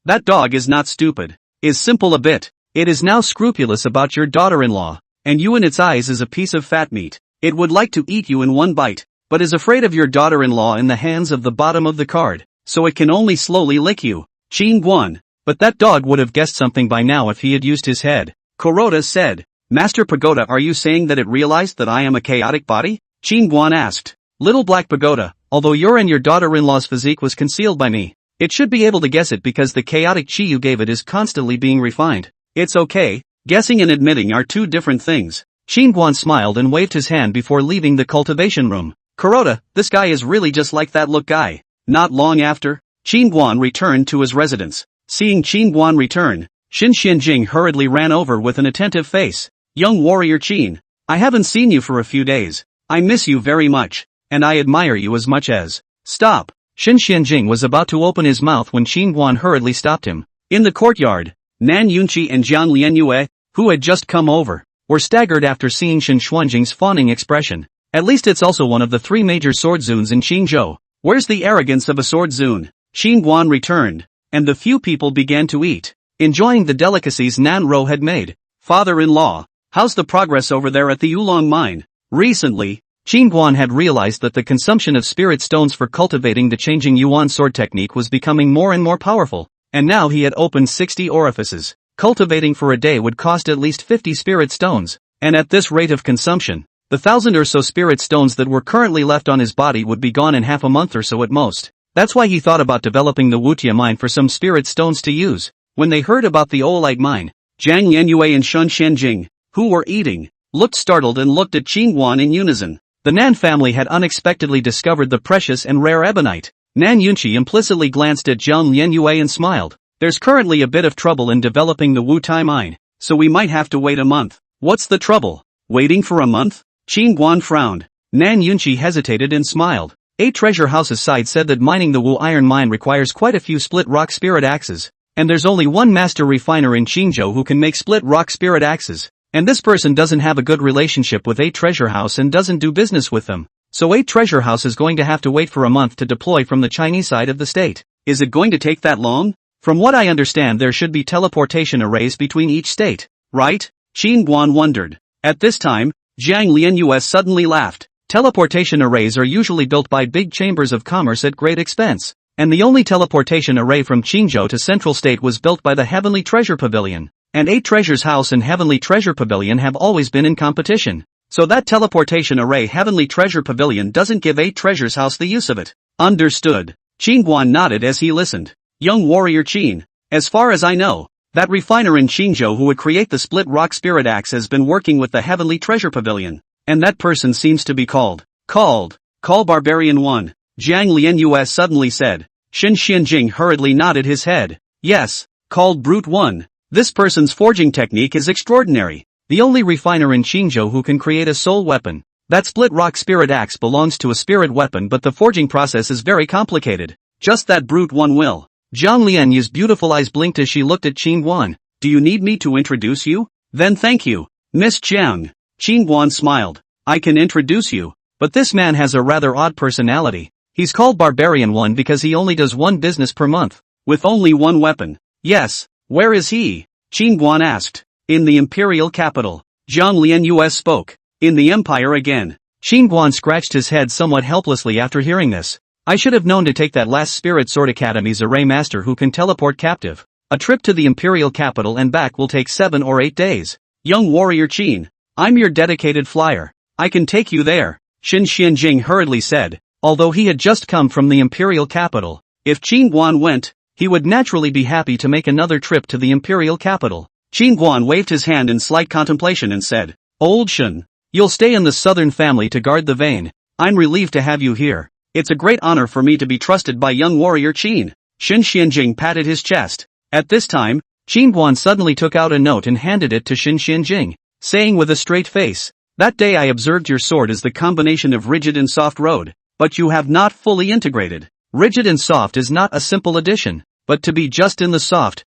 That dog is not stupid. Is simple a bit. It is now scrupulous about your daughter-in-law, and you in its eyes is a piece of fat meat. It would like to eat you in one bite, but is afraid of your daughter-in-law in the hands of the bottom of the card, so it can only slowly lick you. Qin Guan. But that dog would have guessed something by now if he had used his head. Kuroda said, Master Pagoda, are you saying that it realized that I am a chaotic body? Qin Guan asked. Little Black Pagoda, although your and your daughter-in-law's physique was concealed by me, it should be able to guess it because the chaotic chi you gave it is constantly being refined. It's okay, guessing and admitting are two different things. Qin Guan smiled and waved his hand before leaving the cultivation room. Kuroda, this guy is really just like that look guy. Not long after, Qin Guan returned to his residence. Seeing Qin Guan return, Xin Xianjing hurriedly ran over with an attentive face. Young warrior Qin, I haven't seen you for a few days. I miss you very much, and I admire you as much as. Stop. Xin Xianjing was about to open his mouth when Qin Guan hurriedly stopped him. In the courtyard, Nan Yunqi and Jiang Lianyue, who had just come over, were staggered after seeing Xin Xuanjing's fawning expression. At least it's also one of the 3 major sword zoons in Qingzhou. Where's the arrogance of a sword zoon? Qin Guan returned, and the few people began to eat, enjoying the delicacies Nan Ro had made. Father-in-law, how's the progress over there at the Oolong mine? Recently, Qin Guan had realized that the consumption of spirit stones for cultivating the changing Yuan sword technique was becoming more and more powerful, and now he had opened 60 orifices. Cultivating for a day would cost at least 50 spirit stones, and at this rate of consumption, the 1,000 or so spirit stones that were currently left on his body would be gone in half a month or so at most. That's why he thought about developing the Wutia mine for some spirit stones to use. When they heard about the Oolite mine, Jiang Lianyue and Shun Xianjing, who were eating, looked startled and looked at Qin Guan in unison. The Nan family had unexpectedly discovered the precious and rare ebonite. Nan Yunqi implicitly glanced at Jiang Lianyue and smiled. There's currently a bit of trouble in developing the Wu Tai mine, so we might have to wait a month. What's the trouble? Waiting for a month? Qin Guan frowned. Nan Yunqi hesitated and smiled. 8 treasure houses side said that mining the Wu iron mine requires quite a few split rock spirit axes, and there's only one master refiner in Qingzhou who can make split rock spirit axes, and this person doesn't have a good relationship with 8 treasure house and doesn't do business with them, so 8 treasure house is going to have to wait for a month to deploy from the Chinese side of the state. Is it going to take that long? From what I understand there should be teleportation arrays between each state, right? Qin Guan wondered. At this time, Jiang Lianyue suddenly laughed. Teleportation arrays are usually built by big chambers of commerce at great expense, and the only teleportation array from Qingzhou to Central State was built by the Heavenly Treasure Pavilion. And 8 Treasures House and Heavenly Treasure Pavilion have always been in competition. So that teleportation array Heavenly Treasure Pavilion doesn't give 8 Treasures House the use of it. Understood. Qingguan nodded as he listened. Young warrior Qin, as far as I know, that refiner in Qingzhou who would create the split rock spirit axe has been working with the Heavenly Treasure Pavilion. And that person seems to be called Barbarian 1. Jiang Lianus suddenly said. Xin Xianjing hurriedly nodded his head. Yes, called Brute 1. This person's forging technique is extraordinary. The only refiner in Qingzhou who can create a soul weapon. That split rock spirit axe belongs to a spirit weapon, but the forging process is very complicated. Just that Brute 1 will. Zhang Lianyu's beautiful eyes blinked as she looked at Qingguan. Do you need me to introduce you? Then thank you, Miss Jiang. Qingguan smiled. I can introduce you, but this man has a rather odd personality. He's called Barbarian 1 because he only does one business per month, with only one weapon. Yes, where is he? Qingguan asked. In the imperial capital. Zhang Lianus spoke. In the empire again. Qingguan scratched his head somewhat helplessly after hearing this. I should have known to take that last Spirit Sword Academy's array master who can teleport captive. A trip to the imperial capital and back will take 7 or 8 days. Young warrior Qin, I'm your dedicated flyer. I can take you there. Xin Xianjing hurriedly said. Although he had just come from the imperial capital, if Qingguan went, he would naturally be happy to make another trip to the imperial capital. Qingguan waved his hand in slight contemplation and said, Old Shen, you'll stay in the southern family to guard the vein. I'm relieved to have you here. It's a great honor for me to be trusted by young warrior Qin. Xin Xianjing patted his chest. At this time, Qingguan suddenly took out a note and handed it to Xin Xianjing, saying with a straight face, That day I observed your sword is the combination of rigid and soft road, but you have not fully integrated. Rigid and soft is not a simple addition, but to be just in the soft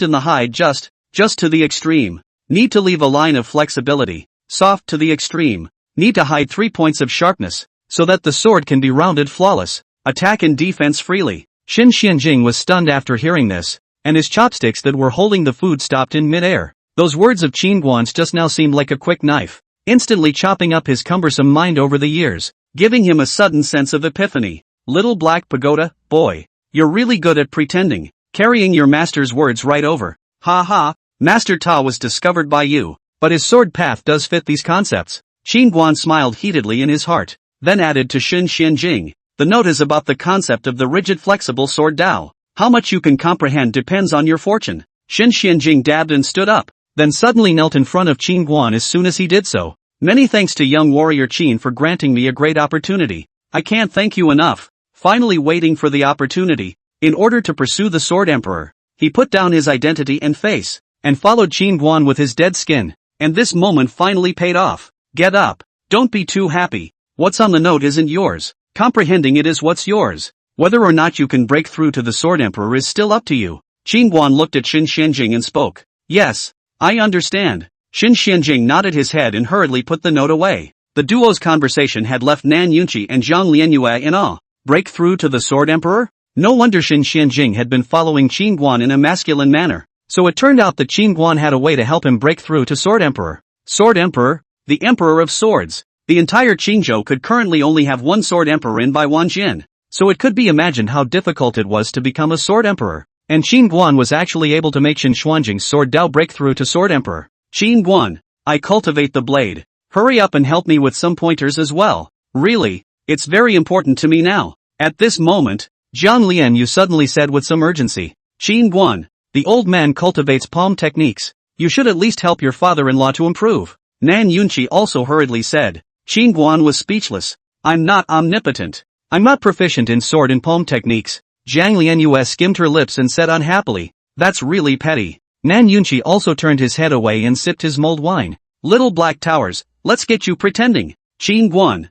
in the hide just to the extreme. Need to leave a line of flexibility, soft to the extreme. Need to hide 3 points of sharpness, so that the sword can be rounded flawless, attack and defense freely. Xin Xianjing was stunned after hearing this, and his chopsticks that were holding the food stopped in mid-air. Those words of Qingguan's just now seemed like a quick knife, instantly chopping up his cumbersome mind over the years, giving him a sudden sense of epiphany. Little black pagoda, boy, you're really good at pretending, carrying your master's words right over. Ha ha, Master Ta was discovered by you, but his sword path does fit these concepts. Qingguan smiled heatedly in his heart, then added to Xin Xianjing, the note is about the concept of the rigid flexible sword Dao. How much you can comprehend depends on your fortune. Xin Xianjing dabbed and stood up, then suddenly knelt in front of Qingguan as soon as he did so. Many thanks to young warrior Qin for granting me a great opportunity. I can't thank you enough. Finally waiting for the opportunity, in order to pursue the Sword Emperor. He put down his identity and face, and followed Qingguan with his dead skin, and this moment finally paid off. Get up. Don't be too happy. What's on the note isn't yours. Comprehending it is what's yours. Whether or not you can break through to the Sword Emperor is still up to you. Qingguan looked at Xin Xianjing and spoke. Yes, I understand. Xin Xianjing nodded his head and hurriedly put the note away. The duo's conversation had left Nan Yunqi and Zhang Lianyu in awe. Break through to the Sword Emperor? No wonder Xin Xianjing had been following Qingguan in a masculine manner. So it turned out that Qingguan had a way to help him break through to Sword Emperor. Sword Emperor? The Emperor of Swords. The entire Qingzhou could currently only have one Sword Emperor in by Wanjin. So it could be imagined how difficult it was to become a Sword Emperor. And Qingguan was actually able to make Xin Xuanjing's sword Dao break through to Sword Emperor. Qingguan, I cultivate the blade. Hurry up and help me with some pointers as well. Really, it's very important to me now. At this moment, Zhang Lianyu suddenly said with some urgency. Qingguan, the old man cultivates palm techniques. You should at least help your father-in-law to improve. Nan Yunqi also hurriedly said. Qingguan was speechless. I'm not omnipotent. I'm not proficient in sword and palm techniques. Zhang Lianyu skimmed her lips and said unhappily. That's really petty. Nan Yunqi also turned his head away and sipped his mulled wine. Little black towers, let's get you pretending. Qingguan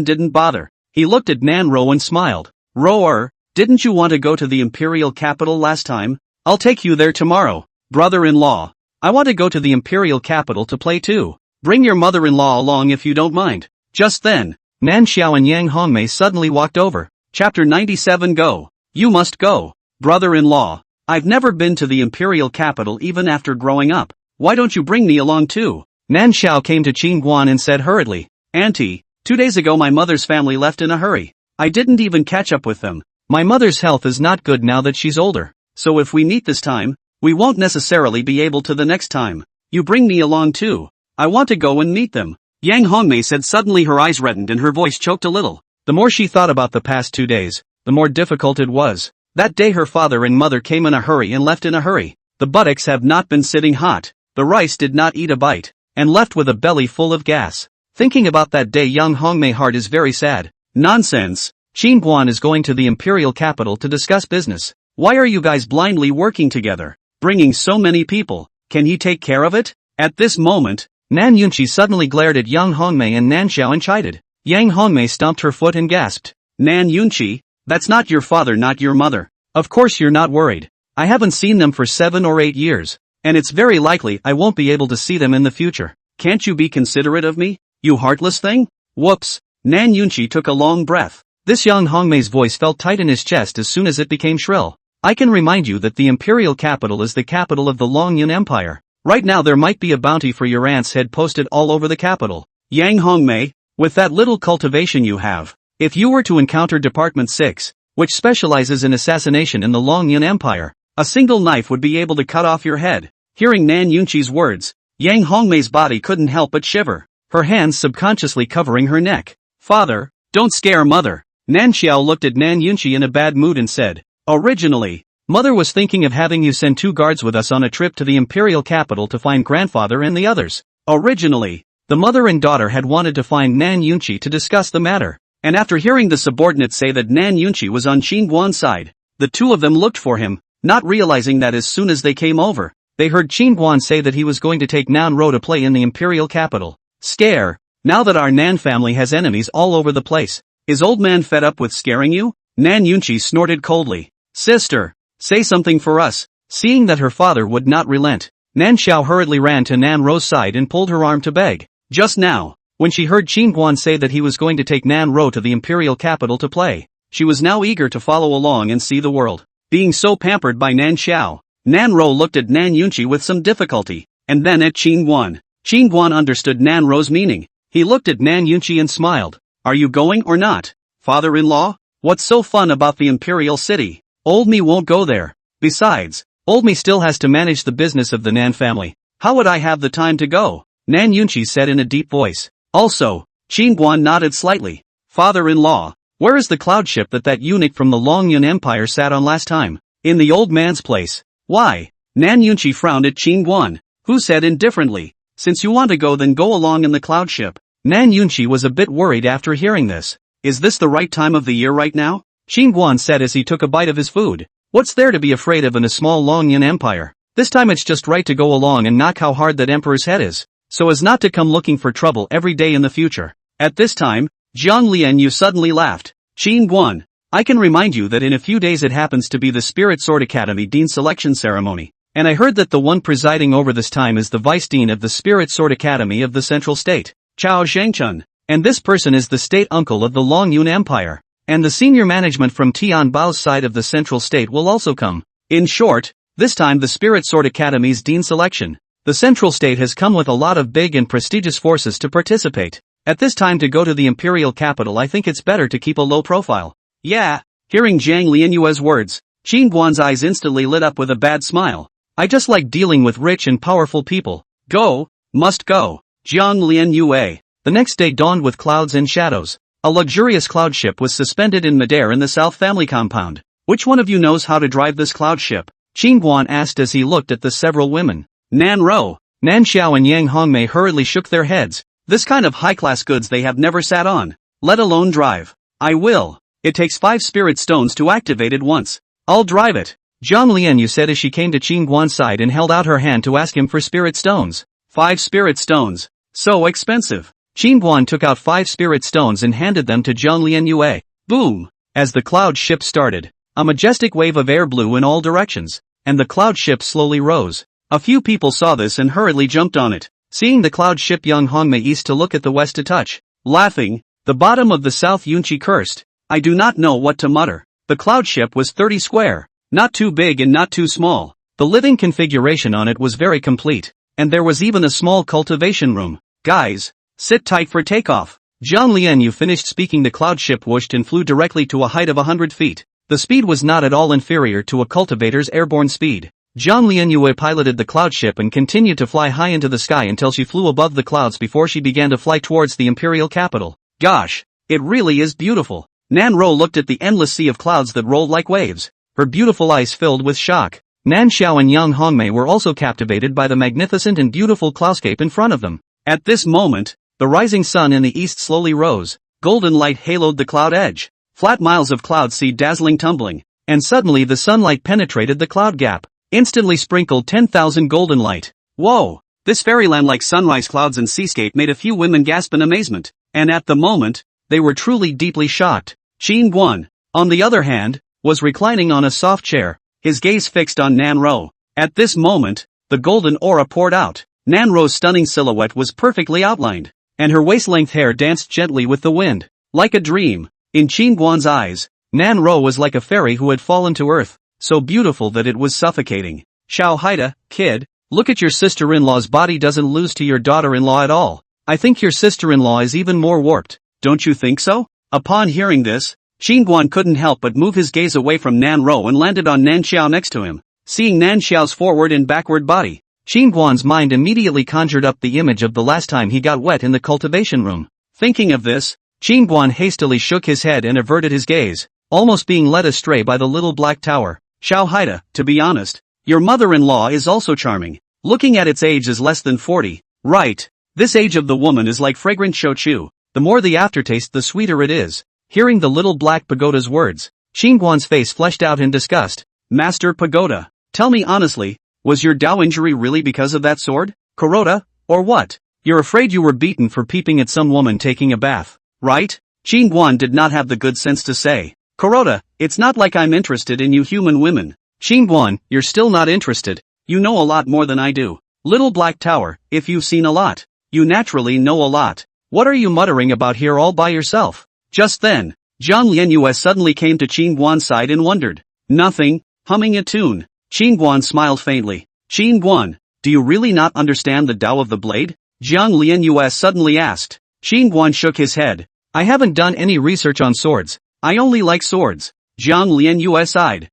didn't bother. He looked at Nan Ro and smiled. Ro, didn't you want to go to the imperial capital last time? I'll take you there tomorrow. Brother-in-law, I want to go to the imperial capital to play too. Bring your mother-in-law along if you don't mind. Just then, Nan Xiao and Yang Hongmei suddenly walked over. Chapter 97 Go. You must go. Brother-in-law, I've never been to the imperial capital even after growing up. Why don't you bring me along too? Nan Xiao came to Qingguan and said hurriedly. Auntie, 2 days ago my mother's family left in a hurry. I didn't even catch up with them. My mother's health is not good now that she's older. So if we meet this time, We won't necessarily be able to the next time. You bring me along too. I want to go and meet them. Yang Hongmei said suddenly, her eyes reddened and her voice choked a little. The more she thought about the past 2 days, the more difficult it was. That day her father and mother came in a hurry and left in a hurry. The buttocks have not been sitting hot. The rice did not eat a bite, and left with a belly full of gas. Thinking about that day, Yang Hongmei's heart is very sad. Nonsense. Qin Guan is going to the imperial capital to discuss business. Why are you guys blindly working together? Bringing so many people. Can he take care of it? At this moment, Nan Yunqi suddenly glared at Yang Hongmei and Nan Xiao and chided. Yang Hongmei stomped her foot and gasped. Nan Yunqi, that's not your father, not your mother. Of course you're not worried. I haven't seen them for 7 or 8 years, and it's very likely I won't be able to see them in the future. Can't you be considerate of me, you heartless thing? Whoops. Nan Yunqi took a long breath. This Yang Hongmei's voice felt tight in his chest as soon as it became shrill. I can remind you that the imperial capital is the capital of the Longyun Empire. Right now there might be a bounty for your aunt's head posted all over the capital. Yang Hongmei, with that little cultivation you have, if you were to encounter Department 6, which specializes in assassination in the Longyun Empire, a single knife would be able to cut off your head. Hearing Nan Yunqi's words, Yang Hongmei's body couldn't help but shiver, her hands subconsciously covering her neck. Father, don't scare mother. Nan Xiao looked at Nan Yunqi in a bad mood and said, originally, mother was thinking of having you send 2 guards with us on a trip to the imperial capital to find grandfather and the others. Originally, the mother and daughter had wanted to find Nan Yunqi to discuss the matter, and after hearing the subordinate say that Nan Yunqi was on Qin Guan's side, the 2 of them looked for him, not realizing that as soon as they came over, they heard Qin Guan say that he was going to take Nan Ro to play in the imperial capital. Scare. Now that our Nan family has enemies all over the place, is old man fed up with scaring you? Nan Yunqi snorted coldly. Sister, say something for us. Seeing that her father would not relent, Nan Xiao hurriedly ran to Nan Ro's side and pulled her arm to beg. Just now, when she heard Qin Guan say that he was going to take Nan Ro to the imperial capital to play, she was now eager to follow along and see the world. Being so pampered by Nan Xiao, Nan Ro looked at Nan Yunqi with some difficulty, and then at Qin Guan. Qin Guan understood Nan Ro's meaning. He looked at Nan Yunqi and smiled. Are you going or not? Father-in-law? What's so fun about the imperial city? Old me won't go there. Besides, old me still has to manage the business of the Nan family. How would I have the time to go? Nan Yunqi said in a deep voice. Also, Qin Guan nodded slightly. Father-in-law, where is the cloud ship that eunuch from the Longyun Empire sat on last time? In the old man's place. Why? Nan Yunqi frowned at Qin Guan, who said indifferently, since you want to go, then go along in the cloud ship. Nan Yunqi was a bit worried after hearing this. Is this the right time of the year right now? Qin Guan said as he took a bite of his food. What's there to be afraid of in a small Longyun empire? This time it's just right to go along and knock how hard that emperor's head is, so as not to come looking for trouble every day in the future. At this time, Jiang Lianyu suddenly laughed. Qin Guan, I can remind you that in a few days it happens to be the Spirit Sword Academy Dean selection ceremony, and I heard that the one presiding over this time is the Vice Dean of the Spirit Sword Academy of the Central State, Chao Zhengchun, and this person is the state uncle of the Longyun Empire, and the senior management from Tian Bao's side of the Central State will also come. In short, this time the Spirit Sword Academy's Dean selection, the Central State has come with a lot of big and prestigious forces to participate. At this time to go to the imperial capital, I think it's better to keep a low profile. Yeah. Hearing Jiang Lianyue's words, Qin Guan's eyes instantly lit up with a bad smile. I just like dealing with rich and powerful people. Go, must go. Jiang Lianyue. The next day dawned with clouds and shadows. A luxurious cloud ship was suspended in midair in the South family compound. Which one of you knows how to drive this cloud ship? Qin Guan asked as he looked at the several women. Nan Ro, Nan Xiao and Yang Hongmei hurriedly shook their heads. This kind of high-class goods they have never sat on, let alone drive. I will. It takes 5 spirit stones to activate it once. I'll drive it. Jiang Lianyu said as she came to Qin Guan's side and held out her hand to ask him for spirit stones. 5 spirit stones. So expensive. Qin Guan took out 5 spirit stones and handed them to Jiang Lianyue. Boom! As the cloud ship started, a majestic wave of air blew in all directions, and the cloud ship slowly rose. A few people saw this and hurriedly jumped on it. Seeing the cloud ship, Yang Hongmei east to look at the west to touch. Laughing, the bottom of the South Yunqi cursed. I do not know what to mutter. The cloud ship was 30 square, not too big and not too small. The living configuration on it was very complete, and there was even a small cultivation room. Guys, sit tight for takeoff. Jiang Lianyu finished speaking. The cloud ship whooshed and flew directly to a height of 100 feet. The speed was not at all inferior to a cultivator's airborne speed. Zhang Lianyue piloted the cloud ship and continued to fly high into the sky until she flew above the clouds before she began to fly towards the imperial capital. Gosh, it really is beautiful. Nan Ro looked at the endless sea of clouds that rolled like waves, her beautiful eyes filled with shock. Nan Xiao and Yang Hongmei were also captivated by the magnificent and beautiful cloudscape in front of them. At this moment, the rising sun in the east slowly rose, golden light haloed the cloud edge. Flat miles of cloud sea dazzling tumbling, and suddenly the sunlight penetrated the cloud gap, instantly sprinkled 10,000 golden light. Whoa! This fairyland-like sunrise clouds and seascape made a few women gasp in amazement, and at the moment, they were truly deeply shocked. Qin Guan, on the other hand, was reclining on a soft chair, his gaze fixed on Nan Ro. At this moment, the golden aura poured out. Nan Ro's stunning silhouette was perfectly outlined, and her waist-length hair danced gently with the wind. Like a dream, in Qin Guan's eyes, Nan Ro was like a fairy who had fallen to earth, so beautiful that it was suffocating. Xiao Haida, kid, look at your sister-in-law's body doesn't lose to your daughter-in-law at all. I think your sister-in-law is even more warped, don't you think so? Upon hearing this, Qin Guan couldn't help but move his gaze away from Nan Ro and landed on Nan Xiao next to him. Seeing Nan Xiao's forward and backward body, Qin Guan's mind immediately conjured up the image of the last time he got wet in the cultivation room. Thinking of this, Qin Guan hastily shook his head and averted his gaze, almost being led astray by the little black tower. Xiao Haida, to be honest, your mother-in-law is also charming. Looking at its age is less than 40. Right. This age of the woman is like fragrant shochu. The more the aftertaste the sweeter it is. Hearing the little black pagoda's words, Qin Guan's face fleshed out in disgust. Master Pagoda, tell me honestly, was your Dao injury really because of that sword, Kuroda, or what? You're afraid you were beaten for peeping at some woman taking a bath, right? Qin Guan did not have the good sense to say. Kuroda, it's not like I'm interested in you human women. Qin Guan, you're still not interested. You know a lot more than I do. Little Black Tower, if you've seen a lot, you naturally know a lot. What are you muttering about here all by yourself? Just then, Zhang Lianyue suddenly came to Qin Guan's side and wondered. Nothing, humming a tune. Qin Guan smiled faintly. Qin Guan, do you really not understand the Tao of the blade? Zhang Lianyue suddenly asked. Qin Guan shook his head. I haven't done any research on swords. I only like swords. Zhang Lianyue sighed.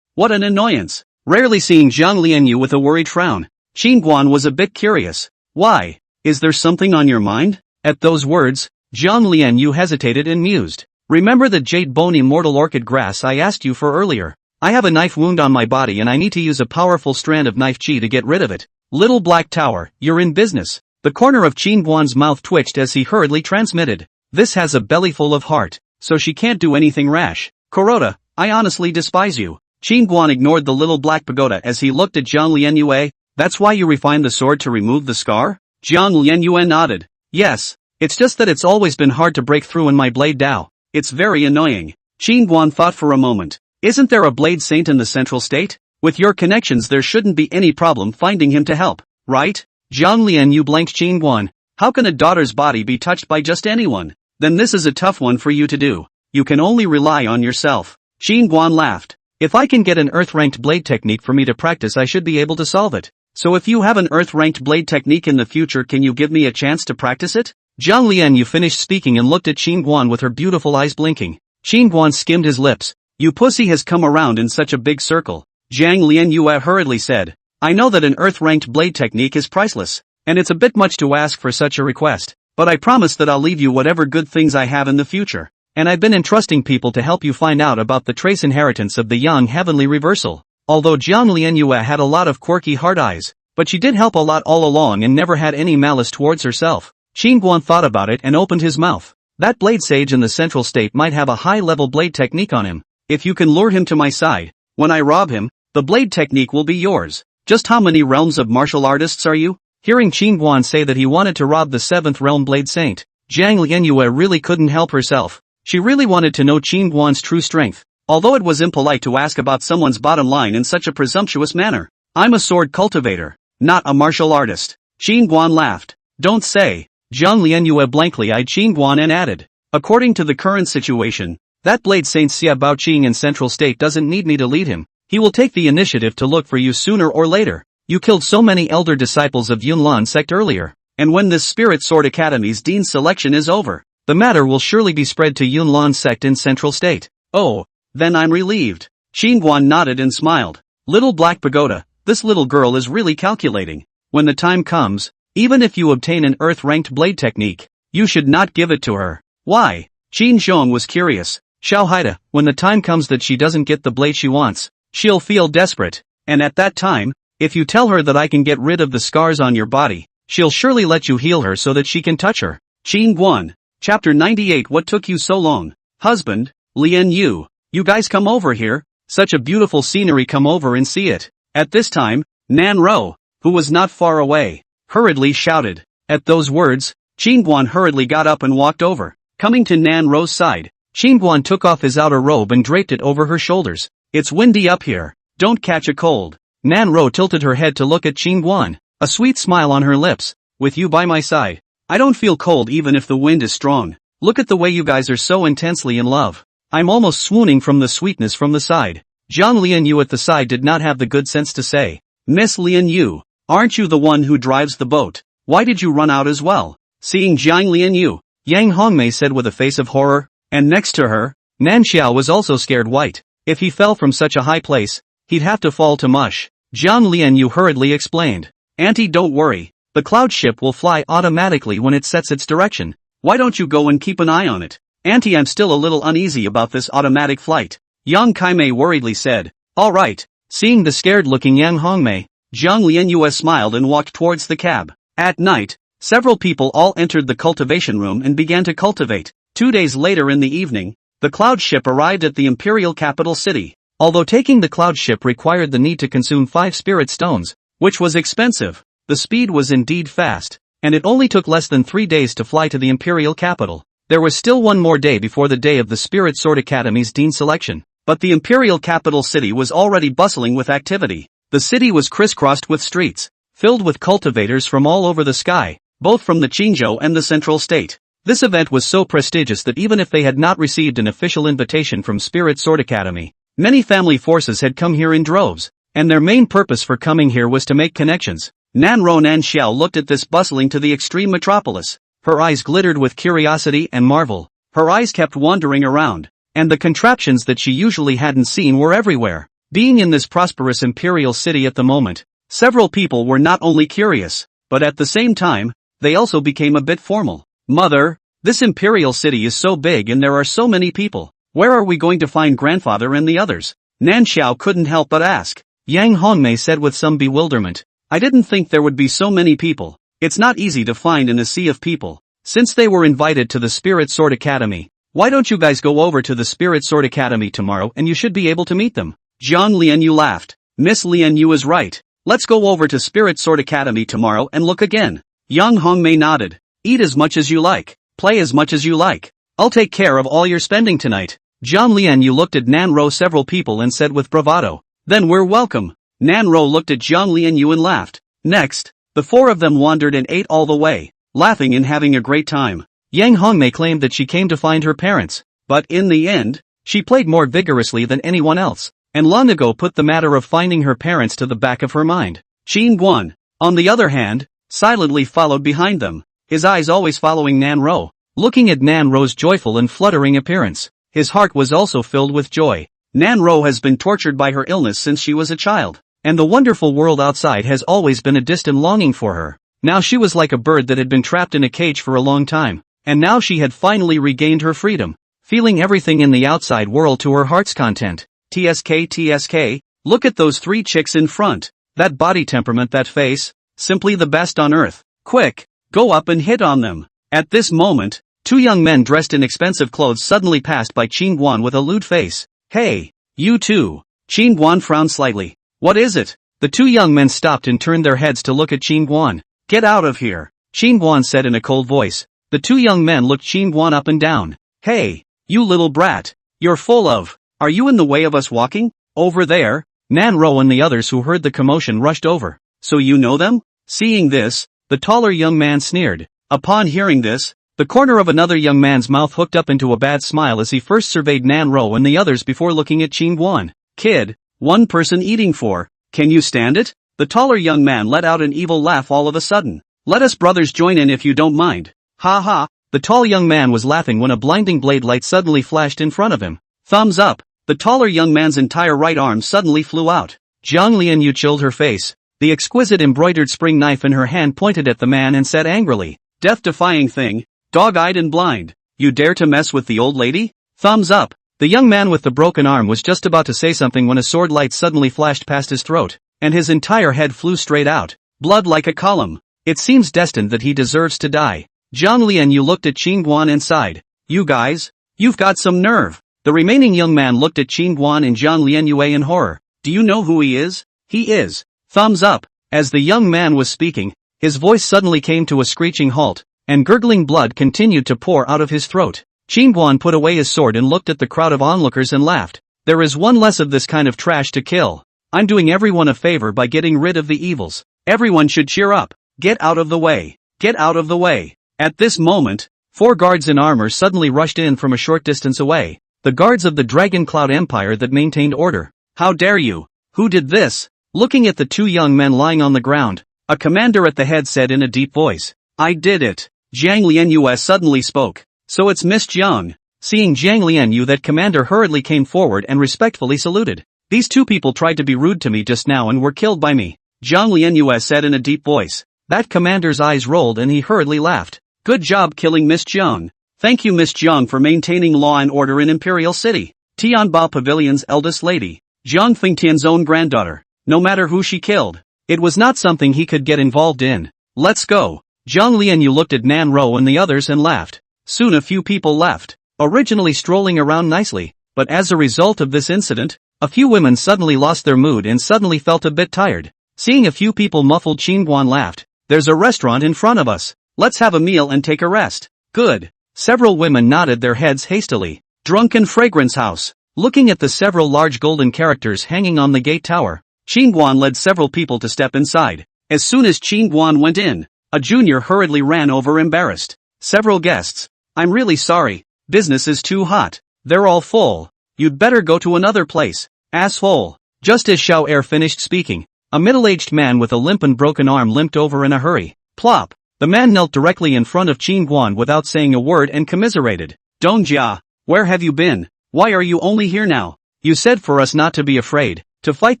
What an annoyance. Rarely seeing Zhang Lianyu with a worried frown, Qin Guan was a bit curious. Why? Is there something on your mind? At those words, Zhang Lianyu hesitated and mused. Remember the jade bone immortal orchid grass I asked you for earlier? I have a knife wound on my body and I need to use a powerful strand of knife chi to get rid of it. Little Black Tower, you're in business. The corner of Qin Guan's mouth twitched as he hurriedly transmitted. This has a belly full of heart, so she can't do anything rash. Kuroda, I honestly despise you. Qin Guan ignored the little black pagoda as he looked at Zhang Lianyue. That's why you refined the sword to remove the scar? Zhang Lianyue nodded. Yes, it's just that it's always been hard to break through in my blade Dao. It's very annoying. Qin Guan thought for a moment. Isn't there a blade saint in the central state? With your connections there shouldn't be any problem finding him to help, right? Zhang Lianyu blanked Qin Guan. How can a daughter's body be touched by just anyone? Then this is a tough one for you to do. You can only rely on yourself. Qin Guan laughed. If I can get an earth-ranked blade technique for me to practice I should be able to solve it. So if you have an earth-ranked blade technique in the future can you give me a chance to practice it? Zhang Lianyu finished speaking and looked at Qin Guan with her beautiful eyes blinking. Qin Guan skimmed his lips. You pussy has come around in such a big circle. Zhang Lianyu hurriedly said. I know that an earth-ranked blade technique is priceless, and it's a bit much to ask for such a request, but I promise that I'll leave you whatever good things I have in the future. And I've been entrusting people to help you find out about the trace inheritance of the young heavenly reversal. Although Zhang Lianyue had a lot of quirky hard eyes, but she did help a lot all along and never had any malice towards herself. Qin Guan thought about it and opened his mouth. That blade sage in the central state might have a high-level blade technique on him. If you can lure him to my side, when I rob him, the blade technique will be yours. Just how many realms of martial artists are you? Hearing Qin Guan say that he wanted to rob the 7th realm blade saint, Zhang Lianyue really couldn't help herself. She really wanted to know Qin Guan's true strength, although it was impolite to ask about someone's bottom line in such a presumptuous manner. I'm a sword cultivator, not a martial artist. Qin Guan laughed. Don't say. Zhang Lianyue blankly eyed Qin Guan and added. According to the current situation, that blade saint Xia Baoqing in central state doesn't need me to lead him. He will take the initiative to look for you sooner or later. You killed so many elder disciples of Yunlan sect earlier, and when this Spirit Sword Academy's dean selection is over, the matter will surely be spread to Yunlan sect in central state. Oh, then I'm relieved. Qin Guan nodded and smiled. Little Black Pagoda, this little girl is really calculating. When the time comes, even if you obtain an Earth-ranked blade technique, you should not give it to her. Why? Qin Zhong was curious. Xiao Haida, when the time comes that she doesn't get the blade she wants, she'll feel desperate, and at that time, if you tell her that I can get rid of the scars on your body, she'll surely let you heal her so that she can touch her. Qin Guan. Chapter 98. What took you so long? Husband, Lian Yu, you guys come over here, such a beautiful scenery, come over and see it. At this time, Nan Ro, who was not far away, hurriedly shouted. At those words, Qin Guan hurriedly got up and walked over. Coming to Nan Ro's side, Qin Guan took off his outer robe and draped it over her shoulders. It's windy up here, don't catch a cold. Nan Ro tilted her head to look at Qin Guan, a sweet smile on her lips. With you by my side, I don't feel cold even if the wind is strong. Look at the way you guys are so intensely in love. I'm almost swooning from the sweetness from the side. Zhang Lian Yu at the side did not have the good sense to say, Miss Lian Yu, aren't you the one who drives the boat? Why did you run out as well? Seeing Zhang Lian Yu, Yang Hongmei said with a face of horror, and next to her, Nan Xiao was also scared white. If he fell from such a high place, he'd have to fall to mush. Zhang Lian Yu hurriedly explained, Auntie, don't worry, the cloud ship will fly automatically when it sets its direction. Why don't you go and keep an eye on it? Auntie, I'm still a little uneasy about this automatic flight. Yang Kaimei worriedly said, all right. Seeing the scared-looking Yang Hongmei, Zhang Lianyue smiled and walked towards the cab. At night, several people all entered the cultivation room and began to cultivate. 2 days later in the evening, the cloud ship arrived at the imperial capital city. Although taking the cloud ship required the need to consume 5 spirit stones, which was expensive, the speed was indeed fast, and it only took less than 3 days to fly to the imperial capital. There was still one more day before the day of the Spirit Sword Academy's dean selection, but the imperial capital city was already bustling with activity. The city was crisscrossed with streets, filled with cultivators from all over the sky, both from the Qinzhou and the central state. This event was so prestigious that even if they had not received an official invitation from Spirit Sword Academy, many family forces had come here in droves, and their main purpose for coming here was to make connections. Nan Xiao looked at this bustling to the extreme metropolis. Her eyes glittered with curiosity and marvel. Her eyes kept wandering around, and the contraptions that she usually hadn't seen were everywhere. Being in this prosperous imperial city at the moment, several people were not only curious, but at the same time, they also became a bit formal. Mother, this imperial city is so big and there are so many people. Where are we going to find grandfather and the others? Nan Xiao couldn't help but ask. Yang Hongmei said with some bewilderment, I didn't think there would be so many people. It's not easy to find in a sea of people. Since they were invited to the Spirit Sword Academy, why don't you guys go over to the Spirit Sword Academy tomorrow and you should be able to meet them? Zhang Lianyu laughed. Miss Lianyu is right. Let's go over to Spirit Sword Academy tomorrow and look again. Yang Hongmei nodded. Eat as much as you like. Play as much as you like. I'll take care of all your spending tonight. Zhang Lianyu looked at Nan Ro several people and said with bravado, then we're welcome. Nan Ro looked at Zhang Lianyu and laughed. Next, the 4 of them wandered and ate all the way, laughing and having a great time. Yang Hongmei claimed that she came to find her parents, but in the end, she played more vigorously than anyone else, and long ago put the matter of finding her parents to the back of her mind. Qin Guan, on the other hand, silently followed behind them, his eyes always following Nan Ro, looking at Nan Ro's joyful and fluttering appearance. His heart was also filled with joy. Nan Ro has been tortured by her illness since she was a child, and the wonderful world outside has always been a distant longing for her. Now she was like a bird that had been trapped in a cage for a long time, and now she had finally regained her freedom, feeling everything in the outside world to her heart's content. TSK, look at those 3 chicks in front, that body temperament, that face, simply the best on earth. Quick, go up and hit on them. At this moment, 2 young men dressed in expensive clothes suddenly passed by Qin Guan with a lewd face. Hey, you two. Qin Guan frowned slightly. What is it? The 2 young men stopped and turned their heads to look at Qin Guan. Get out of here, Qin Guan said in a cold voice. The 2 young men looked Qin Guan up and down. Hey, you little brat. You're full of. Are you in the way of us walking? Over there? Nan Ro and the others who heard the commotion rushed over. So you know them? Seeing this, the taller young man sneered. Upon hearing this, the corner of another young man's mouth hooked up into a bad smile as he first surveyed Nan Ro and the others before looking at Qin Guan. Kid, 1 person eating 4. Can you stand it? The taller young man let out an evil laugh all of a sudden. Let us brothers join in if you don't mind. Ha ha. The tall young man was laughing when a blinding blade light suddenly flashed in front of him. Thumbs up. The taller young man's entire right arm suddenly flew out. Jiang Lianyu chilled her face. The exquisite embroidered spring knife in her hand pointed at the man and said angrily, "Death-defying thing, dog-eyed and blind. You dare to mess with the old lady? Thumbs up." The young man with the broken arm was just about to say something when a sword light suddenly flashed past his throat, and his entire head flew straight out, blood like a column. It seems destined that he deserves to die. Jiang Lianyu looked at Qin Guan and sighed. "You guys? You've got some nerve." The remaining young man looked at Qin Guan and Jiang Lianyu in horror. "Do you know who he is?" "He is." Thumbs up. As the young man was speaking, his voice suddenly came to a screeching halt, and gurgling blood continued to pour out of his throat. Qin Guan put away his sword and looked at the crowd of onlookers and laughed. "There is one less of this kind of trash to kill. I'm doing everyone a favor by getting rid of the evils. Everyone should cheer up. Get out of the way. Get out of the way." At this moment, 4 guards in armor suddenly rushed in from a short distance away. The guards of the Dragon Cloud Empire that maintained order. "How dare you? Who did this?" Looking at the 2 young men lying on the ground, a commander at the head said in a deep voice. "I did it." Jiang Lianyu suddenly spoke. "So it's Miss Jiang." Seeing Jiang Lianyu, that commander hurriedly came forward and respectfully saluted. "These 2 people tried to be rude to me just now and were killed by me," Jiang Lianyu said in a deep voice. That commander's eyes rolled and he hurriedly laughed. "Good job killing Miss Jiang. Thank you, Miss Jiang, for maintaining law and order in Imperial City. Tianba Pavilion's eldest lady, Jiang Fengtian's own granddaughter. No matter who she killed, it was not something he could get involved in. Let's go." Jiang Lianyu looked at Nan Ro and the others and laughed. Soon a few people left, originally strolling around nicely, but as a result of this incident, a few women suddenly lost their mood and suddenly felt a bit tired. Seeing a few people muffled, Qin Guan laughed. "There's a restaurant in front of us. Let's have a meal and take a rest." "Good." Several women nodded their heads hastily. Drunken Fragrance House. Looking at the several large golden characters hanging on the gate tower, Qin Guan led several people to step inside. As soon as Qin Guan went in, a junior hurriedly ran over embarrassed. "Several guests. I'm really sorry. Business is too hot. They're all full. You'd better go to another place. Asshole." Just as Xiao Er finished speaking, a middle-aged man with a limp and broken arm limped over in a hurry. Plop. The man knelt directly in front of Qin Guan without saying a word and commiserated. "Dong Jia, where have you been? Why are you only here now? You said for us not to be afraid, to fight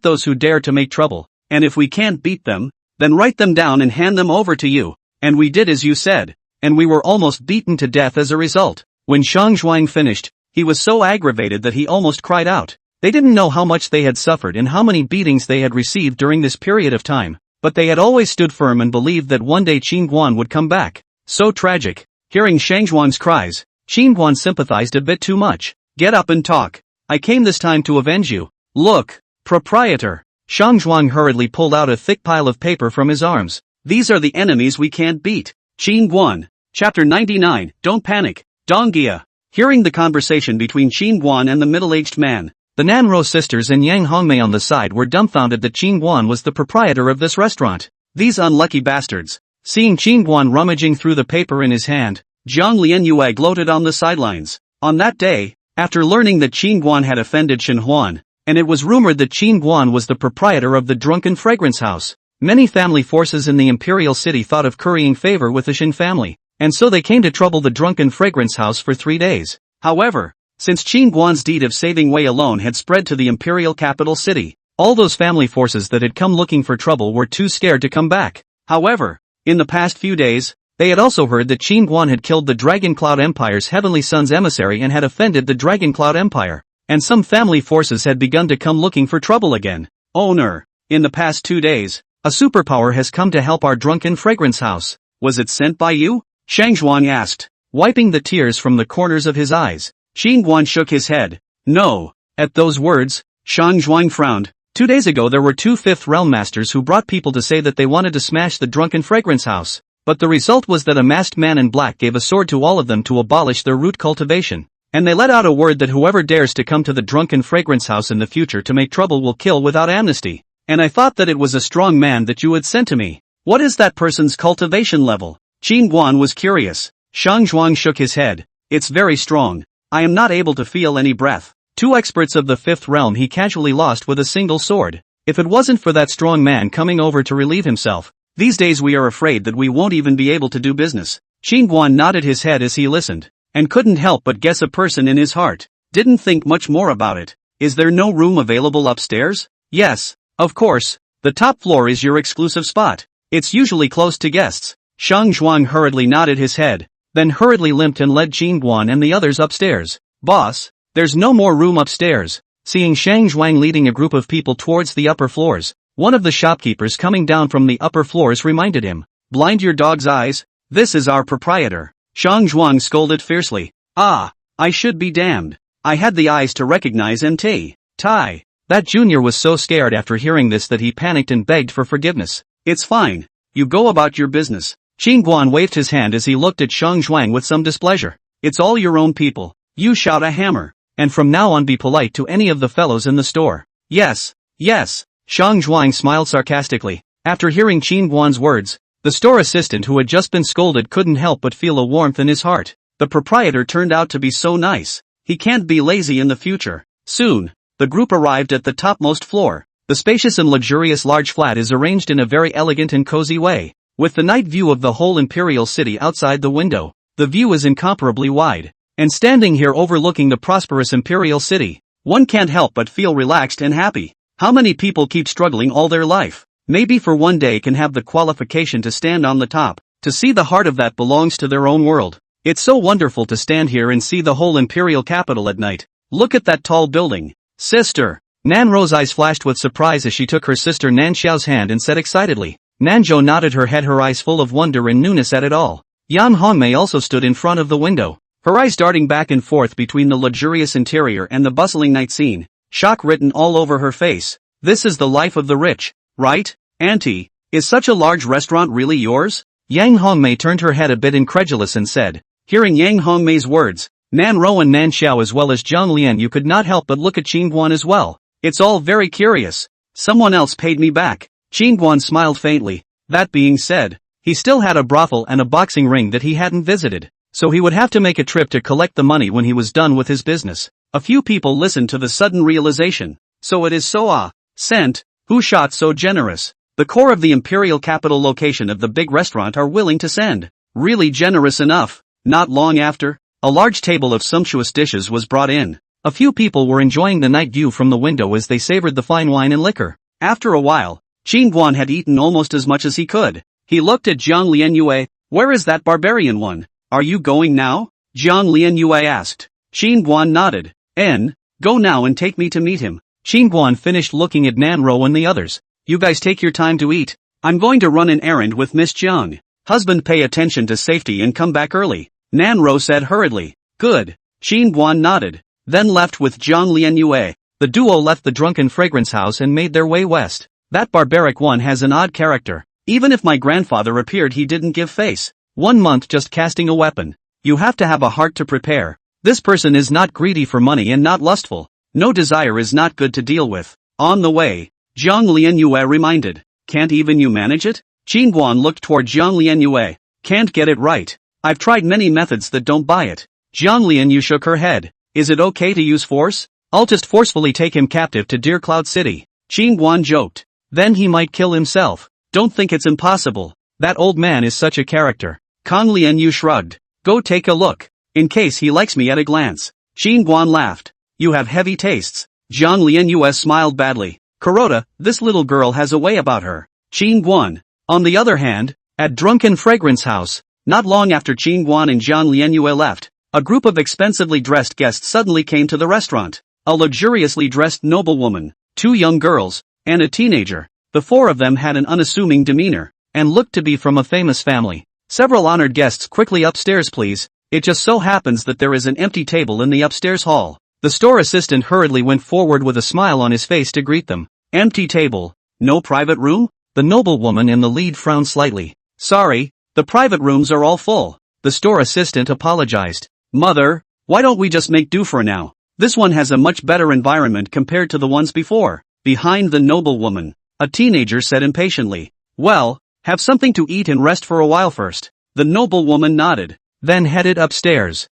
those who dare to make trouble, and if we can't beat them, then write them down and hand them over to you. And we did as you said, and we were almost beaten to death as a result." When Shang Zhuang finished, he was so aggravated that he almost cried out. They didn't know how much they had suffered and how many beatings they had received during this period of time, but they had always stood firm and believed that one day Qin Guan would come back. So tragic. Hearing Shang Zhuang's cries, Qin Guan sympathized a bit too much. "Get up and talk. I came this time to avenge you." "Look, proprietor." Shang Zhuang hurriedly pulled out a thick pile of paper from his arms. "These are the enemies we can't beat." Qin Guan. Chapter 99, Don't Panic. Donghia. Hearing the conversation between Qin Guan and the middle-aged man, the Nanro sisters and Yang Hongmei on the side were dumbfounded that Qin Guan was the proprietor of this restaurant. These unlucky bastards. Seeing Qin Guan rummaging through the paper in his hand, Jiang Lianyu gloated on the sidelines. On that day, after learning that Qin Guan had offended Shen Huan, and it was rumored that Qin Guan was the proprietor of the Drunken Fragrance House, many family forces in the Imperial City thought of currying favor with the Shen family, and so they came to trouble the Drunken Fragrance House for 3 days. However, since Qin Guan's deed of saving Wei alone had spread to the imperial capital city, all those family forces that had come looking for trouble were too scared to come back. However, in the past few days, they had also heard that Qin Guan had killed the Dragon Cloud Empire's Heavenly Sun's emissary and had offended the Dragon Cloud Empire, and some family forces had begun to come looking for trouble again. "Owner, in the past 2 days, a superpower has come to help our Drunken Fragrance House. Was it sent by you?" Shang Zhuang asked, wiping the tears from the corners of his eyes. Qin Guan shook his head. "No." At those words, Shang Zhuang frowned. 2 days ago there were 2 Fifth Realm Masters who brought people to say that they wanted to smash the Drunken Fragrance House, but the result was that a masked man in black gave a sword to all of them to abolish their root cultivation, and they let out a word that whoever dares to come to the Drunken Fragrance House in the future to make trouble will kill without amnesty. And I thought that it was a strong man that you had sent to me. What is that person's cultivation level? Qin Guan was curious. Shang Zhuang shook his head. "It's very strong. I am not able to feel any breath." 2 experts of the 5th realm he casually lost with a single sword. If it wasn't for that strong man coming over to relieve himself, these days we are afraid that we won't even be able to do business. Qin Guan nodded his head as he listened, and couldn't help but guess a person in his heart. Didn't think much more about it. "Is there no room available upstairs?" "Yes, Of course, the top floor is your exclusive spot. It's usually close to guests. Shang Zhuang hurriedly nodded his head, then hurriedly limped and led Qin Guan and the others upstairs. Boss, there's no more room upstairs. Seeing Shang Zhuang leading a group of people towards the upper floors, one of the shopkeepers coming down from the upper floors reminded him, blind your dog's eyes? This is our proprietor. Shang Zhuang scolded fiercely. Ah, I should be damned. I had the eyes to recognize MT. Tai. That junior was so scared after hearing this that he panicked and begged for forgiveness. It's fine. You go about your business. Qin Guan waved his hand as he looked at Shang Zhuang with some displeasure. It's all your own people. You shout a hammer. And from now on be polite to any of the fellows in the store. Yes, yes. Shang Zhuang smiled sarcastically. After hearing Qin Guan's words, the store assistant who had just been scolded couldn't help but feel a warmth in his heart. The proprietor turned out to be so nice. He can't be lazy in the future. Soon, the group arrived at the topmost floor. The spacious and luxurious large flat is arranged in a very elegant and cozy way, with the night view of the whole imperial city outside the window. The view is incomparably wide, and standing here overlooking the prosperous imperial city, one can't help but feel relaxed and happy. How many people keep struggling all their life? Maybe for one day can have the qualification to stand on the top, to see the heart of that belongs to their own world. It's so wonderful to stand here and see the whole imperial capital at night. Look at that tall building. Sister. Nan Ro's eyes flashed with surprise as she took her sister Nan Xiao's hand and said excitedly. Nanzhou nodded her head, her eyes full of wonder and newness at it all. Yan Hongmei also stood in front of the window, her eyes darting back and forth between the luxurious interior and the bustling night scene, shock written all over her face. This is the life of the rich, right, Auntie? Is such a large restaurant really yours? Yang Hongmei turned her head a bit incredulous and said. Hearing Yang Hongmei's words, Nan Ro and Nan Xiao as well as Zhang Lian, you could not help but look at Qin Guan as well. It's all very curious. Someone else paid me back. Qin Guan smiled faintly. That being said, he still had a brothel and a boxing ring that he hadn't visited, so he would have to make a trip to collect the money when he was done with his business. A few people listened to the sudden realization. So it is so sent, who shot so generous? The core of the imperial capital location of the big restaurant are willing to send. Really generous enough. Not long after, a large table of sumptuous dishes was brought in. A few people were enjoying the night view from the window as they savored the fine wine and liquor. After a while, Qin Guan had eaten almost as much as he could. He looked at Zhang Lianyue. Where is that barbarian one? Are you going now? Zhang Lianyue asked. Qin Guan nodded. Go now and take me to meet him. Qin Guan finished looking at Nanro and the others. You guys take your time to eat. I'm going to run an errand with Miss Jiang. Husband, pay attention to safety and come back early. Nanro said hurriedly. Good. Qin Guan nodded, then left with Zhang Lianyue. The duo left the drunken fragrance house and made their way west. That barbaric one has an odd character. Even if my grandfather appeared, he didn't give face. 1 month just casting a weapon. You have to have a heart to prepare. This person is not greedy for money and not lustful. No desire is not good to deal with. On the way, Zhang Lianyue reminded. Can't even you manage it? Qin Guan looked toward Zhang Lianyue. Can't get it right. I've tried many methods that don't buy it. Zhang Lianyue shook her head. Is it okay to use force? I'll just forcefully take him captive to Deer Cloud City. Qin Guan joked. Then he might kill himself. Don't think it's impossible. That old man is such a character. Kang Lianyue shrugged. Go take a look. In case he likes me at a glance. Qin Guan laughed. You have heavy tastes. Zhang Lianyue smiled badly. Kuroda, this little girl has a way about her. Qin Guan. On the other hand, at Drunken Fragrance House, not long after Qin Guan and Zhang Lianyue left, a group of expensively dressed guests suddenly came to the restaurant. A luxuriously dressed noblewoman, 2 young girls, and a teenager. The 4 of them had an unassuming demeanor, and looked to be from a famous family. Several honored guests, quickly upstairs please. It just so happens that there is an empty table in the upstairs hall. The store assistant hurriedly went forward with a smile on his face to greet them. Empty table? No private room? The noblewoman in the lead frowned slightly. Sorry, the private rooms are all full. The store assistant apologized. Mother, why don't we just make do for now? This one has a much better environment compared to the ones before. Behind the noblewoman, a teenager said impatiently. Well, have something to eat and rest for a while first. The noblewoman nodded, then headed upstairs.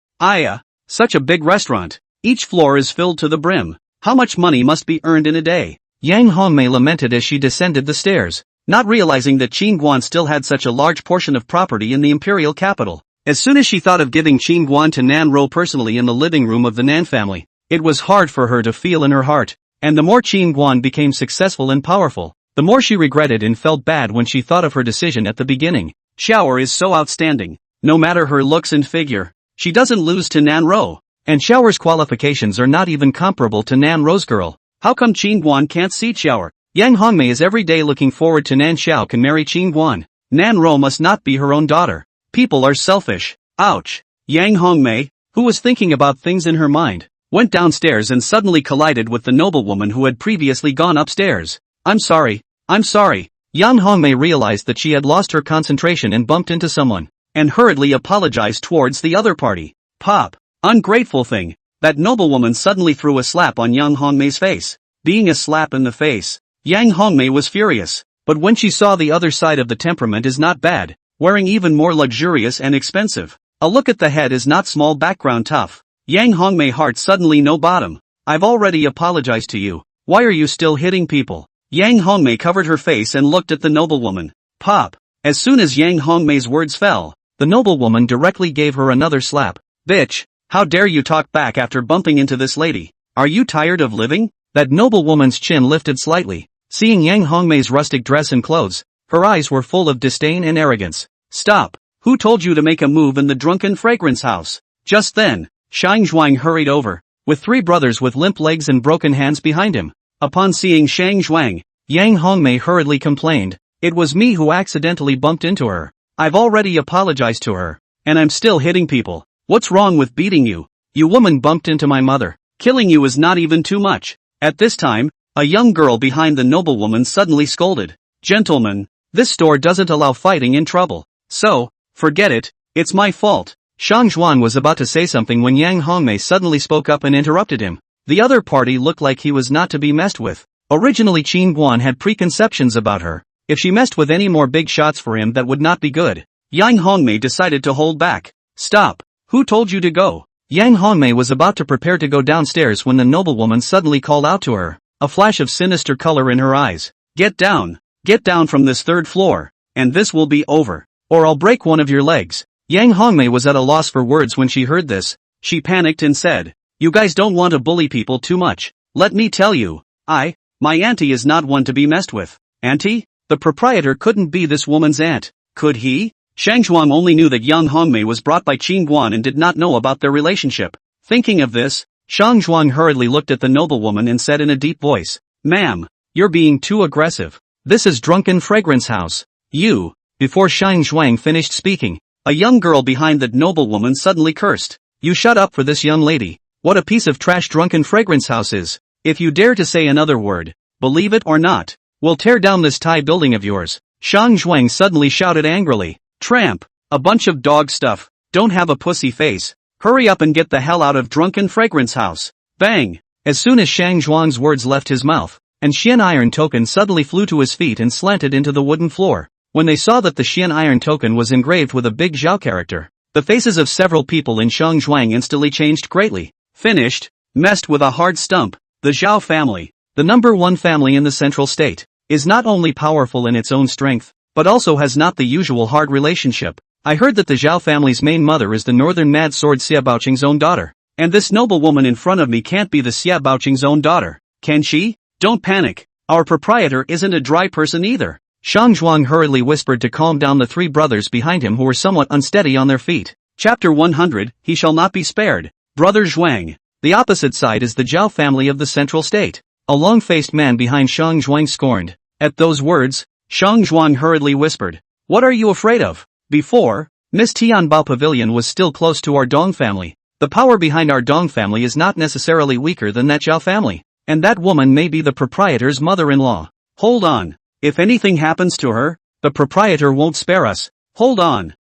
Such a big restaurant. Each floor is filled to the brim. How much money must be earned in a day? Yang Hongmei lamented as she descended the stairs, not realizing that Qin Guan still had such a large portion of property in the imperial capital. As soon as she thought of giving Qin Guan to Nan Ro personally in the living room of the Nan family, it was hard for her to feel in her heart. And the more Qin Guan became successful and powerful, the more she regretted and felt bad when she thought of her decision at the beginning. Xiaoer is so outstanding. No matter her looks and figure, she doesn't lose to Nan Ro. And Xiaoer's qualifications are not even comparable to Nan Ro's girl. How come Qin Guan can't see Xiaoer? Yang Hongmei is every day looking forward to Nan Xiao can marry Qin Guan. Nan Ro must not be her own daughter. People are selfish. Ouch. Yang Hongmei, who was thinking about things in her mind, went downstairs and suddenly collided with the noblewoman who had previously gone upstairs. I'm sorry. Yang Hongmei realized that she had lost her concentration and bumped into someone, and hurriedly apologized towards the other party. Pop. Ungrateful thing. That noblewoman suddenly threw a slap on Yang Hongmei's face. Being a slap in the face, Yang Hongmei was furious, but when she saw the other side of the temperament is not bad, wearing even more luxurious and expensive. A look at the head is not small background tough. Yang Hongmei heart suddenly no bottom. I've already apologized to you. Why are you still hitting people? Yang Hongmei covered her face and looked at the noblewoman. Pop. As soon as Yang Hongmei's words fell, the noblewoman directly gave her another slap. Bitch. How dare you talk back after bumping into this lady? Are you tired of living? That noblewoman's chin lifted slightly. Seeing Yang Hongmei's rustic dress and clothes, her eyes were full of disdain and arrogance. Stop! Who told you to make a move in the drunken fragrance house? Just then, Shang Zhuang hurried over, with three brothers with limp legs and broken hands behind him. Upon seeing Shang Zhuang, Yang Hongmei hurriedly complained, "It was me who accidentally bumped into her. I've already apologized to her, and I'm still hitting people. What's wrong with beating you? You woman bumped into my mother. Killing you is not even too much." At this time, a young girl behind the noblewoman suddenly scolded, "Gentlemen, this store doesn't allow fighting in trouble. So, forget it, it's my fault." Shang Zhuan was about to say something when Yang Hongmei suddenly spoke up and interrupted him. The other party looked like he was not to be messed with. Originally Qin Guan had preconceptions about her. If she messed with any more big shots for him that would not be good. Yang Hongmei decided to hold back. Stop. Who told you to go? Yang Hongmei was about to prepare to go downstairs when the noblewoman suddenly called out to her, a flash of sinister color in her eyes. Get down from this third floor, and this will be over, or I'll break one of your legs. Yang Hongmei was at a loss for words when she heard this. She panicked and said, "You guys don't want to bully people too much. Let me tell you, my auntie is not one to be messed with." Auntie? The proprietor couldn't be this woman's aunt, could he? Shang Zhuang only knew that Yang Hongmei was brought by Qin Guan and did not know about their relationship. Thinking of this, Shang Zhuang hurriedly looked at the noblewoman and said in a deep voice, "Ma'am, you're being too aggressive. This is drunken fragrance house. You." Before Shang Zhuang finished speaking, a young girl behind the noblewoman suddenly cursed. "You shut up for this young lady. What a piece of trash drunken fragrance house is. If you dare to say another word, believe it or not, we'll tear down this Thai building of yours." Shang Zhuang suddenly shouted angrily. "Tramp! A bunch of dog stuff, don't have a pussy face. Hurry up and get the hell out of drunken fragrance house." Bang! As soon as Shang Zhuang's words left his mouth, an Xian iron token suddenly flew to his feet and slanted into the wooden floor. When they saw that the Xian iron token was engraved with a big Zhao character, the faces of several people in Shang Zhuang instantly changed greatly. Finished, messed with a hard stump. The Zhao family, the number one family in the central state, is not only powerful in its own strength, but also has not the usual hard relationship. I heard that the Zhao family's main mother is the northern mad sword Xia Baoqing's own daughter. And this noble woman in front of me can't be the Xia Baoqing's own daughter, can she? Don't panic, our proprietor isn't a dry person either. Shang Zhuang hurriedly whispered to calm down the three brothers behind him who were somewhat unsteady on their feet. Chapter 100, He Shall Not Be Spared. Brother Zhuang. The opposite side is the Zhao family of the central state. A long-faced man behind Shang Zhuang scorned. At those words, Shang Zhuang hurriedly whispered, "What are you afraid of?" Before, Miss Tianbao Pavilion was still close to our Dong family. The power behind our Dong family is not necessarily weaker than that Zhao family, and that woman may be the proprietor's mother-in-law. Hold on. If anything happens to her, the proprietor won't spare us. Hold on.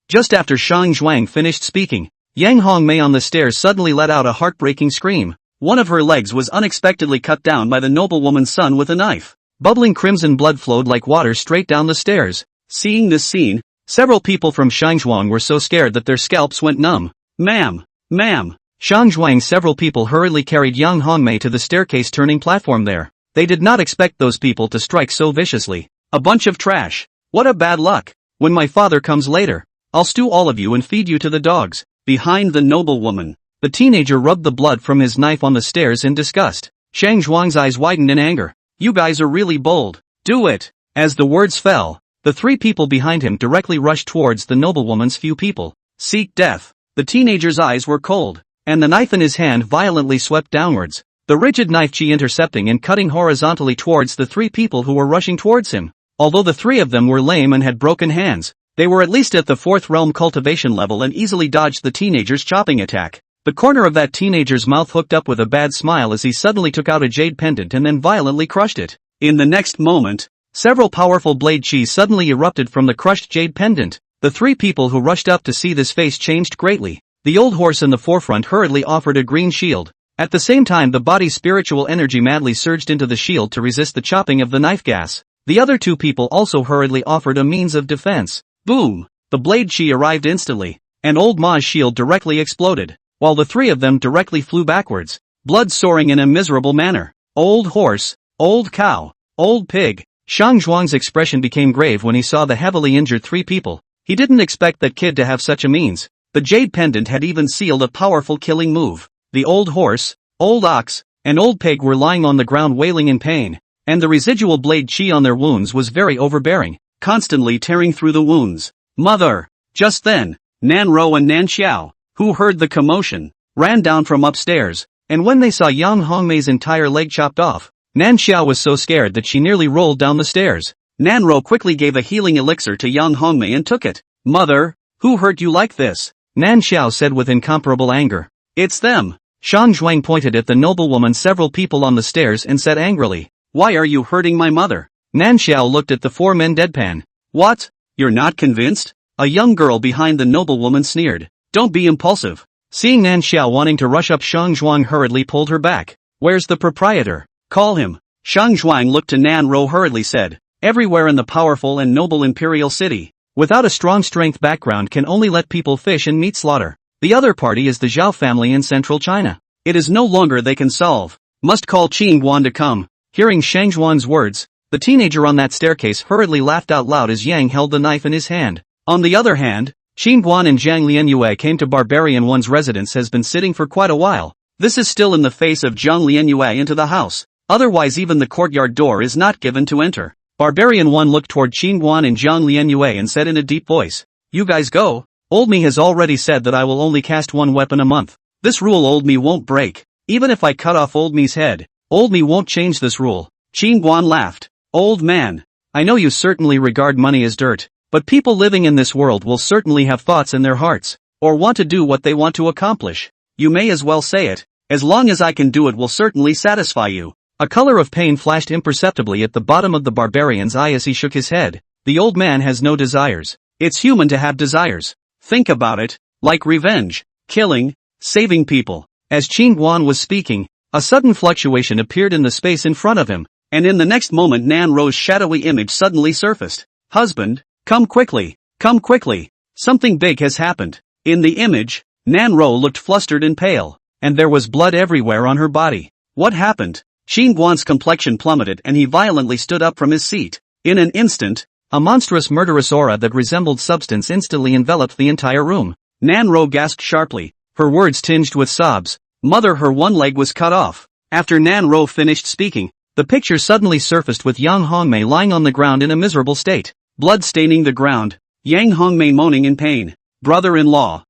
Just after Shang Zhuang finished speaking, Yang Hongmei on the stairs suddenly let out a heartbreaking scream. One of her legs was unexpectedly cut down by the noblewoman's son with a knife. Bubbling crimson blood flowed like water straight down the stairs. Seeing this scene, several people from Shangzhuang were so scared that their scalps went numb. Ma'am! Shangzhuang several people hurriedly carried Yang Hongmei to the staircase turning platform there. They did not expect those people to strike so viciously. A bunch of trash. What a bad luck. When my father comes later, I'll stew all of you and feed you to the dogs. Behind the noblewoman, the teenager rubbed the blood from his knife on the stairs in disgust. Shang Zhuang's eyes widened in anger. You guys are really bold. Do it. As the words fell, the three people behind him directly rushed towards the noblewoman's few people. Seek death. The teenager's eyes were cold, and the knife in his hand violently swept downwards, the rigid knife chi intercepting and cutting horizontally towards the three people who were rushing towards him. Although the three of them were lame and had broken hands, they were at least at the fourth realm cultivation level and easily dodged the teenager's chopping attack. The corner of that teenager's mouth hooked up with a bad smile as he suddenly took out a jade pendant and then violently crushed it. In the next moment, several powerful blade chi suddenly erupted from the crushed jade pendant. The three people who rushed up to see this face changed greatly. The old horse in the forefront hurriedly offered a green shield. At the same time, the body's spiritual energy madly surged into the shield to resist the chopping of the knife gas. The other two people also hurriedly offered a means of defense. Boom! The blade chi arrived instantly, and old Ma's shield directly exploded, while the three of them directly flew backwards, blood soaring in a miserable manner. Old horse, old cow, old pig. Shang Zhuang's expression became grave when he saw the heavily injured three people. He didn't expect that kid to have such a means. The jade pendant had even sealed a powerful killing move. The old horse, old ox, and old pig were lying on the ground wailing in pain, and the residual blade chi on their wounds was very overbearing, constantly tearing through the wounds. Mother! Just then, Nan Ro and Nan Xiao, who heard the commotion, ran down from upstairs, and when they saw Yang Hongmei's entire leg chopped off, Nan Xiao was so scared that she nearly rolled down the stairs. Nan Ro quickly gave a healing elixir to Yang Hongmei and took it. Mother, who hurt you like this? Nan Xiao said with incomparable anger. It's them. Shang Zhuang pointed at the noblewoman several people on the stairs and said angrily. Why are you hurting my mother? Nan Xiao looked at the four men deadpan. What? You're not convinced? A young girl behind the noblewoman sneered. Don't be impulsive. Seeing Nan Xiao wanting to rush up, Shang Zhuang hurriedly pulled her back. Where's the proprietor? Call him. Shang Zhuang looked to Nan Ro hurriedly said. Everywhere in the powerful and noble imperial city, without a strong strength background, can only let people fish and meat slaughter. The other party is the Zhao family in central China. It is no longer they can solve. Must call Qing Guan to come. Hearing Shang Zhuang's words, the teenager on that staircase hurriedly laughed out loud as Yang held the knife in his hand. On the other hand, Qing Guan and Zhang Lianyue came to Barbarian One's residence has been sitting for quite a while. This is still in the face of Zhang Lianyue into the house. Otherwise even the courtyard door is not given to enter. Barbarian One looked toward Qing Guan and Zhang Lianyue and said in a deep voice. You guys go. Old me has already said that I will only cast one weapon a month. This rule old me won't break. Even if I cut off old me's head, old me won't change this rule. Qing Guan laughed. Old man, I know you certainly regard money as dirt, but people living in this world will certainly have thoughts in their hearts, or want to do what they want to accomplish. You may as well say it. As long as I can do it will certainly satisfy you. A color of pain flashed imperceptibly at the bottom of the barbarian's eye as he shook his head. The old man has no desires. It's human to have desires. Think about it, like revenge, killing, saving people. As Qing Guan was speaking, a sudden fluctuation appeared in the space in front of him, and in the next moment Nan Ro's shadowy image suddenly surfaced. Husband, come quickly, come quickly. Something big has happened. In the image, Nan Ro looked flustered and pale, and there was blood everywhere on her body. What happened? Qing Guan's complexion plummeted and he violently stood up from his seat. In an instant, a monstrous murderous aura that resembled substance instantly enveloped the entire room. Nan Ro gasped sharply, her words tinged with sobs. Mother, her one leg was cut off. After Nan Ro finished speaking, the picture suddenly surfaced with Yang Hongmei lying on the ground in a miserable state, blood staining the ground. Yang Hongmei moaning in pain. Brother-in-law,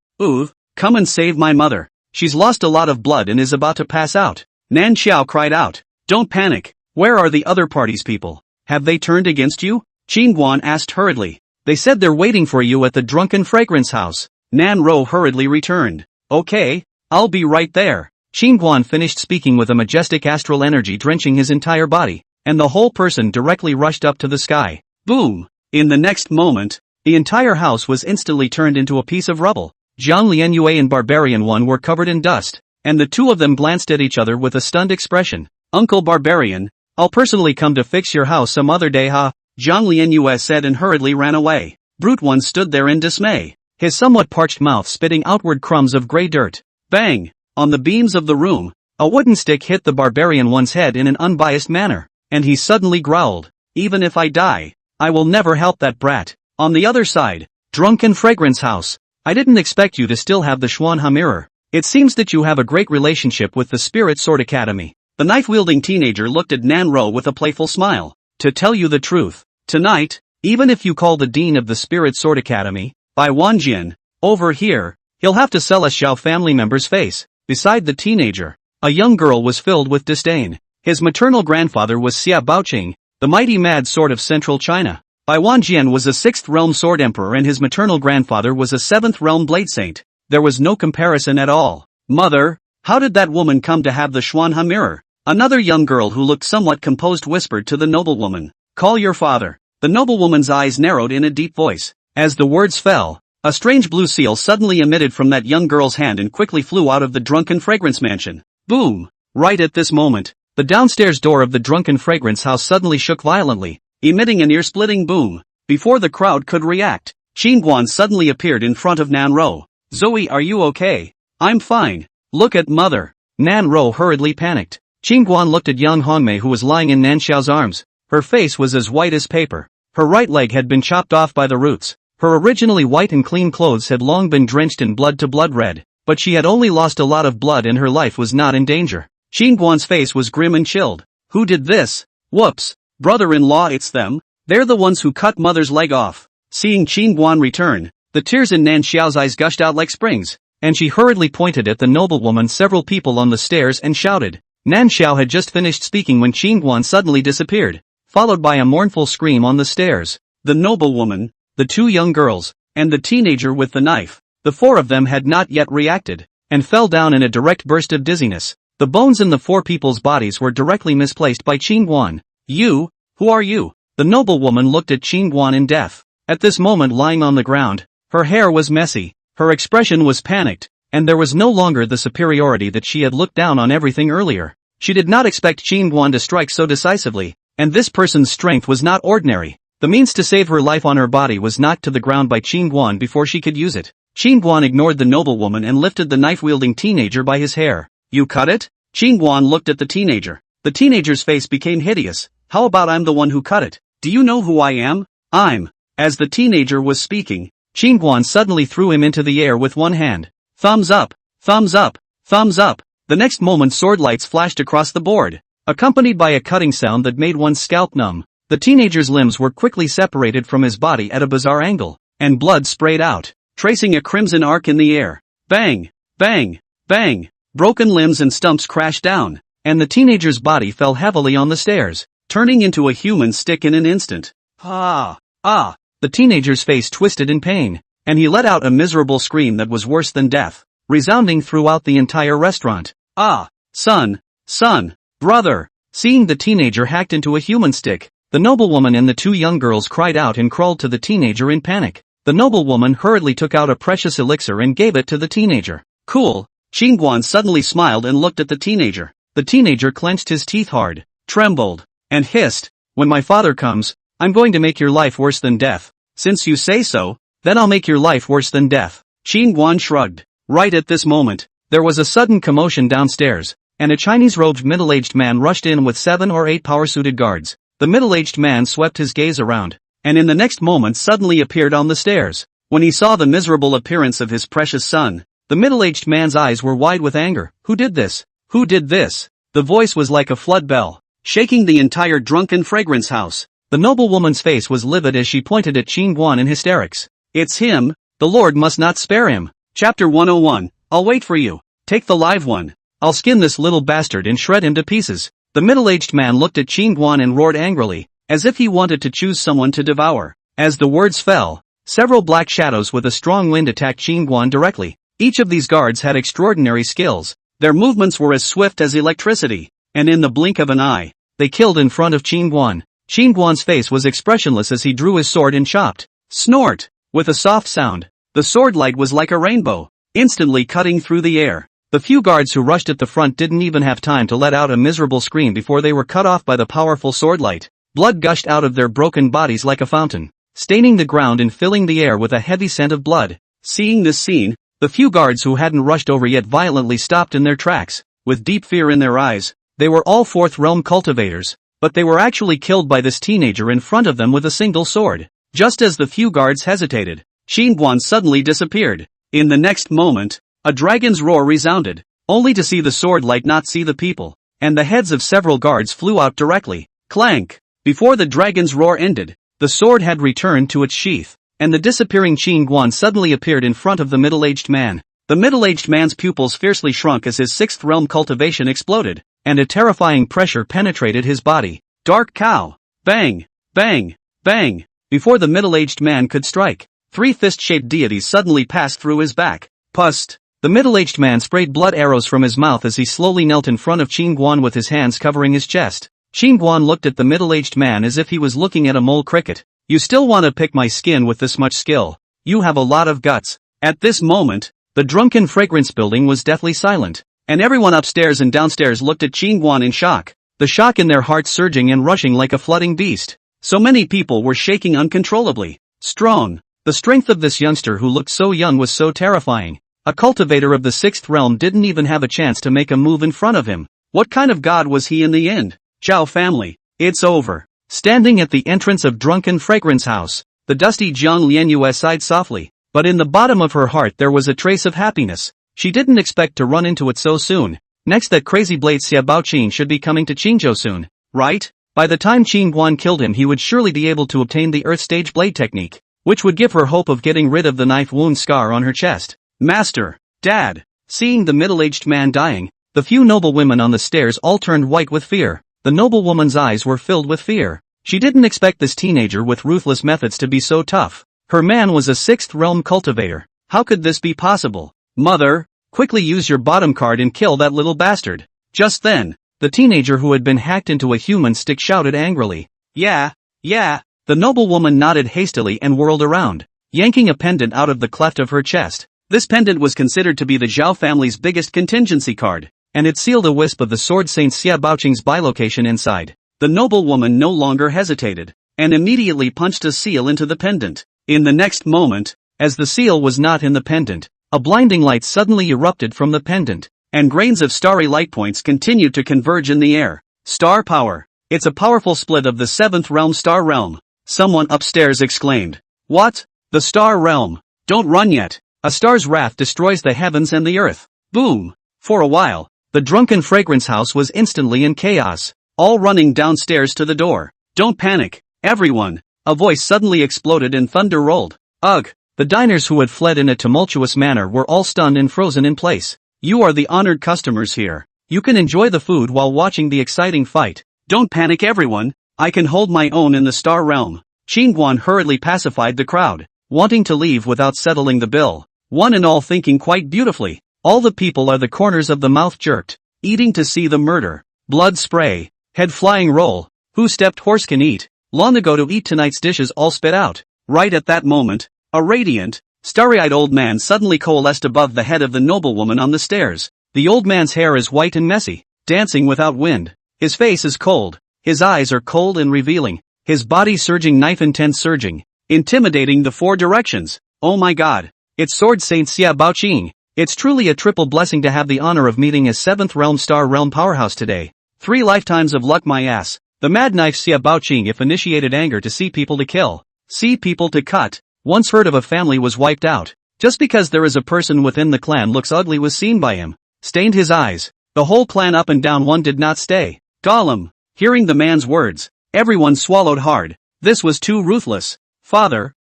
come and save my mother. She's lost a lot of blood and is about to pass out. Nan Xiao cried out. Don't panic. Where are the other party's people? Have they turned against you? Qing Guan asked hurriedly. They said they're waiting for you at the drunken fragrance house. Nan Ro hurriedly returned. Okay, I'll be right there. Qing Guan finished speaking with a majestic astral energy drenching his entire body, and the whole person directly rushed up to the sky. Boom! In the next moment, the entire house was instantly turned into a piece of rubble. Zhang Lianyue and Barbarian One were covered in dust, and the two of them glanced at each other with a stunned expression. Uncle Barbarian, I'll personally come to fix your house some other day, ha? Zhang Lianyue said and hurriedly ran away. Brute One stood there in dismay, his somewhat parched mouth spitting outward crumbs of gray dirt. Bang! On the beams of the room, a wooden stick hit the Barbarian One's head in an unbiased manner, and he suddenly growled. Even if I die, I will never help that brat. On the other side, drunken fragrance house. I didn't expect you to still have the Xuanha mirror. It seems that you have a great relationship with the Spirit Sword Academy. The knife-wielding teenager looked at Nanro with a playful smile. To tell you the truth, tonight, even if you call the dean of the Spirit Sword Academy, by Wanjian, over here, he'll have to sell a Xiao family member's face. Beside the teenager, a young girl was filled with disdain. His maternal grandfather was Xia Baoqing, the mighty mad sword of central China. Bai Wanjian was a 6th realm sword emperor and his maternal grandfather was a 7th realm blade saint. There was no comparison at all. Mother, how did that woman come to have the Xuanhe mirror? Another young girl who looked somewhat composed whispered to the noblewoman. Call your father. The noblewoman's eyes narrowed in a deep voice. As the words fell, a strange blue seal suddenly emitted from that young girl's hand and quickly flew out of the drunken fragrance mansion. Boom! Right at this moment, the downstairs door of the drunken fragrance house suddenly shook violently, emitting an ear-splitting boom. Before the crowd could react, Qingguan suddenly appeared in front of Nanro. Zoe, are you okay? I'm fine. Look at mother. Nanro hurriedly panicked. Qingguan looked at young Hongmei who was lying in Nanxiao's arms. Her face was as white as paper. Her right leg had been chopped off by the roots. Her originally white and clean clothes had long been drenched in blood to blood red, but she had only lost a lot of blood and her life was not in danger. Qingguan's face was grim and chilled. Who did this? Whoops. Brother-in-law, it's them. They're the ones who cut mother's leg off. Seeing Qingguan return, the tears in Nanxiao's eyes gushed out like springs, and she hurriedly pointed at the noblewoman, several people on the stairs, and shouted. Nanxiao had just finished speaking when Qingguan suddenly disappeared, followed by a mournful scream on the stairs. The noblewoman, the 2 young girls, and the teenager with the knife, the 4 of them had not yet reacted, and fell down in a direct burst of dizziness. The bones in the 4 people's bodies were directly misplaced by Qingguan. You? Who are you? The noblewoman looked at Qingguan in death. At this moment, lying on the ground, her hair was messy, her expression was panicked, and there was no longer the superiority that she had looked down on everything earlier. She did not expect Qingguan to strike so decisively, and this person's strength was not ordinary. The means to save her life on her body was knocked to the ground by Qingguan before she could use it. Qingguan ignored the noblewoman and lifted the knife-wielding teenager by his hair. You cut it? Qingguan looked at the teenager. The teenager's face became hideous. How about I'm the one who cut it? Do you know who I am? I'm. As the teenager was speaking, Qingguan suddenly threw him into the air with one hand. Thumbs up, thumbs up, thumbs up. The next moment sword lights flashed across the board, accompanied by a cutting sound that made one's scalp numb. The teenager's limbs were quickly separated from his body at a bizarre angle, and blood sprayed out, tracing a crimson arc in the air. Bang! Bang! Bang! Broken limbs and stumps crashed down, and the teenager's body fell heavily on the stairs, turning into a human stick in an instant. Ah! Ah! The teenager's face twisted in pain, and he let out a miserable scream that was worse than death, resounding throughout the entire restaurant. Ah! Son! Son! Brother! Seeing the teenager hacked into a human stick, the noblewoman and the 2 young girls cried out and crawled to the teenager in panic. The noblewoman hurriedly took out a precious elixir and gave it to the teenager. Cool! Qingguan suddenly smiled and looked at the teenager. The teenager clenched his teeth hard, trembled, and hissed, when my father comes, I'm going to make your life worse than death. Since you say so, then I'll make your life worse than death. Qingguan shrugged. Right at this moment, there was a sudden commotion downstairs, and a Chinese-robed middle-aged man rushed in with 7 or 8 power-suited guards. The middle-aged man swept his gaze around, and in the next moment suddenly appeared on the stairs. When he saw the miserable appearance of his precious son, the middle-aged man's eyes were wide with anger. Who did this? Who did this? The voice was like a flood bell, shaking the entire drunken fragrance house. The noblewoman's face was livid as she pointed at Qingguan in hysterics. It's him, the Lord must not spare him. Chapter 101, I'll wait for you. Take the live one. I'll skin this little bastard and shred him to pieces. The middle-aged man looked at Qingguan and roared angrily, as if he wanted to choose someone to devour. As the words fell, several black shadows with a strong wind attacked Qingguan directly. Each of these guards had extraordinary skills. Their movements were as swift as electricity, and in the blink of an eye, they killed in front of Qingguan. Qingguan's face was expressionless as he drew his sword and chopped. Snort! With a soft sound, the sword light was like a rainbow, instantly cutting through the air. The few guards who rushed at the front didn't even have time to let out a miserable scream before they were cut off by the powerful sword light. Blood gushed out of their broken bodies like a fountain, staining the ground and filling the air with a heavy scent of blood. Seeing this scene, the few guards who hadn't rushed over yet violently stopped in their tracks, with deep fear in their eyes. They were all 4th realm cultivators, but they were actually killed by this teenager in front of them with a single sword. Just as the few guards hesitated, Qingguan suddenly disappeared. In the next moment, a dragon's roar resounded, only to see the sword light not see the people. and the heads of several guards flew out directly. Clank! Before the dragon's roar ended, the sword had returned to its sheath, and the disappearing Qin Guan suddenly appeared in front of the middle-aged man. The middle-aged man's pupils fiercely shrunk as his sixth realm cultivation exploded, and a terrifying pressure penetrated his body. Dark cow! Bang! Bang! Bang! Before the middle-aged man could strike, 3 fist-shaped deities suddenly passed through his back. Pust! The middle-aged man sprayed blood arrows from his mouth as he slowly knelt in front of Qin Guan with his hands covering his chest. Qin Guan looked at the middle-aged man as if he was looking at a mole cricket. You still want to pick my skin with this much skill? You have a lot of guts. At this moment, the drunken fragrance building was deathly silent, and everyone upstairs and downstairs looked at Qin Guan in shock, the shock in their hearts surging and rushing like a flooding beast. So many people were shaking uncontrollably. Strong. The strength of this youngster who looked so young was so terrifying. A cultivator of the sixth realm didn't even have a chance to make a move in front of him. What kind of god was he in the end? Zhao family, it's over. Standing at the entrance of drunken fragrance house, the dusty Jiang Lianyue sighed softly, but in the bottom of her heart there was a trace of happiness. She didn't expect to run into it so soon. Next, that crazy blade Xia Baoqin should be coming to Qingzhou soon, right? By the time Qin Guan killed him, he would surely be able to obtain the Earth Stage blade technique, which would give her hope of getting rid of the knife wound scar on her chest. Master! Dad! Seeing the middle-aged man dying, the few noblewomen on the stairs all turned white with fear. The noblewoman's eyes were filled with fear. She didn't expect this teenager with ruthless methods to be so tough. Her man was a sixth realm cultivator. How could this be possible? Mother, quickly use your bottom card and kill that little bastard. Just then, the teenager who had been hacked into a human stick shouted angrily. Yeah. The noblewoman nodded hastily and whirled around, yanking a pendant out of the cleft of her chest. This pendant was considered to be the Zhao family's biggest contingency card, and it sealed a wisp of the sword Saint Xia Baoqing's bilocation inside. The noblewoman no longer hesitated, and immediately punched a seal into the pendant. In the next moment, as the seal was not in the pendant, a blinding light suddenly erupted from the pendant, and grains of starry light points continued to converge in the air. Star power! It's a powerful split of the 7th realm star realm. Someone upstairs exclaimed. What? The star realm? Don't run yet. A star's wrath destroys the heavens and the earth. Boom! For a while, the drunken fragrance house was instantly in chaos, all running downstairs to the door. Don't panic, everyone! A voice suddenly exploded and thunder rolled. Ugh! The diners who had fled in a tumultuous manner were all stunned and frozen in place. You are the honored customers here. You can enjoy the food while watching the exciting fight. Don't panic, everyone. I can hold my own in the star realm. Qin Guan hurriedly pacified the crowd, wanting to leave without settling the bill. One and all thinking quite beautifully. All the people are the corners of the mouth jerked, eating to see the murder. Blood spray, head flying roll. Who stepped horse can eat? Long ago to eat tonight's dishes all spit out. Right at that moment, a radiant, starry-eyed old man suddenly coalesced above the head of the noblewoman on the stairs. The old man's hair is white and messy, dancing without wind. His face is cold. His eyes are cold and revealing. His body surging, knife intense surging, intimidating the 4 directions. Oh my god. It's Sword Saint Xia Baoqing. It's truly a triple blessing to have the honor of meeting a 7th realm star realm powerhouse today. 3 lifetimes of luck, my ass. The mad knife Xia Baoqing if initiated anger to see people to kill, see people to cut. Once heard of a family was wiped out. Just because there is a person within the clan looks ugly was seen by him. Stained his eyes. The whole clan up and down one did not stay. Gollum. Hearing the man's words, everyone swallowed hard. This was too ruthless. Father.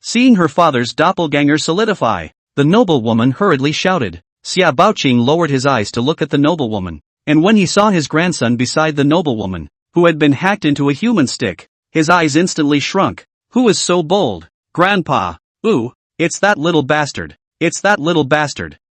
Seeing her father's doppelganger solidify, the noblewoman hurriedly shouted. Xia Baoqing lowered his eyes to look at the noblewoman, and when he saw his grandson beside the noblewoman, who had been hacked into a human stick, his eyes instantly shrunk. Who is so bold? Grandpa. Ooh, it's that little bastard.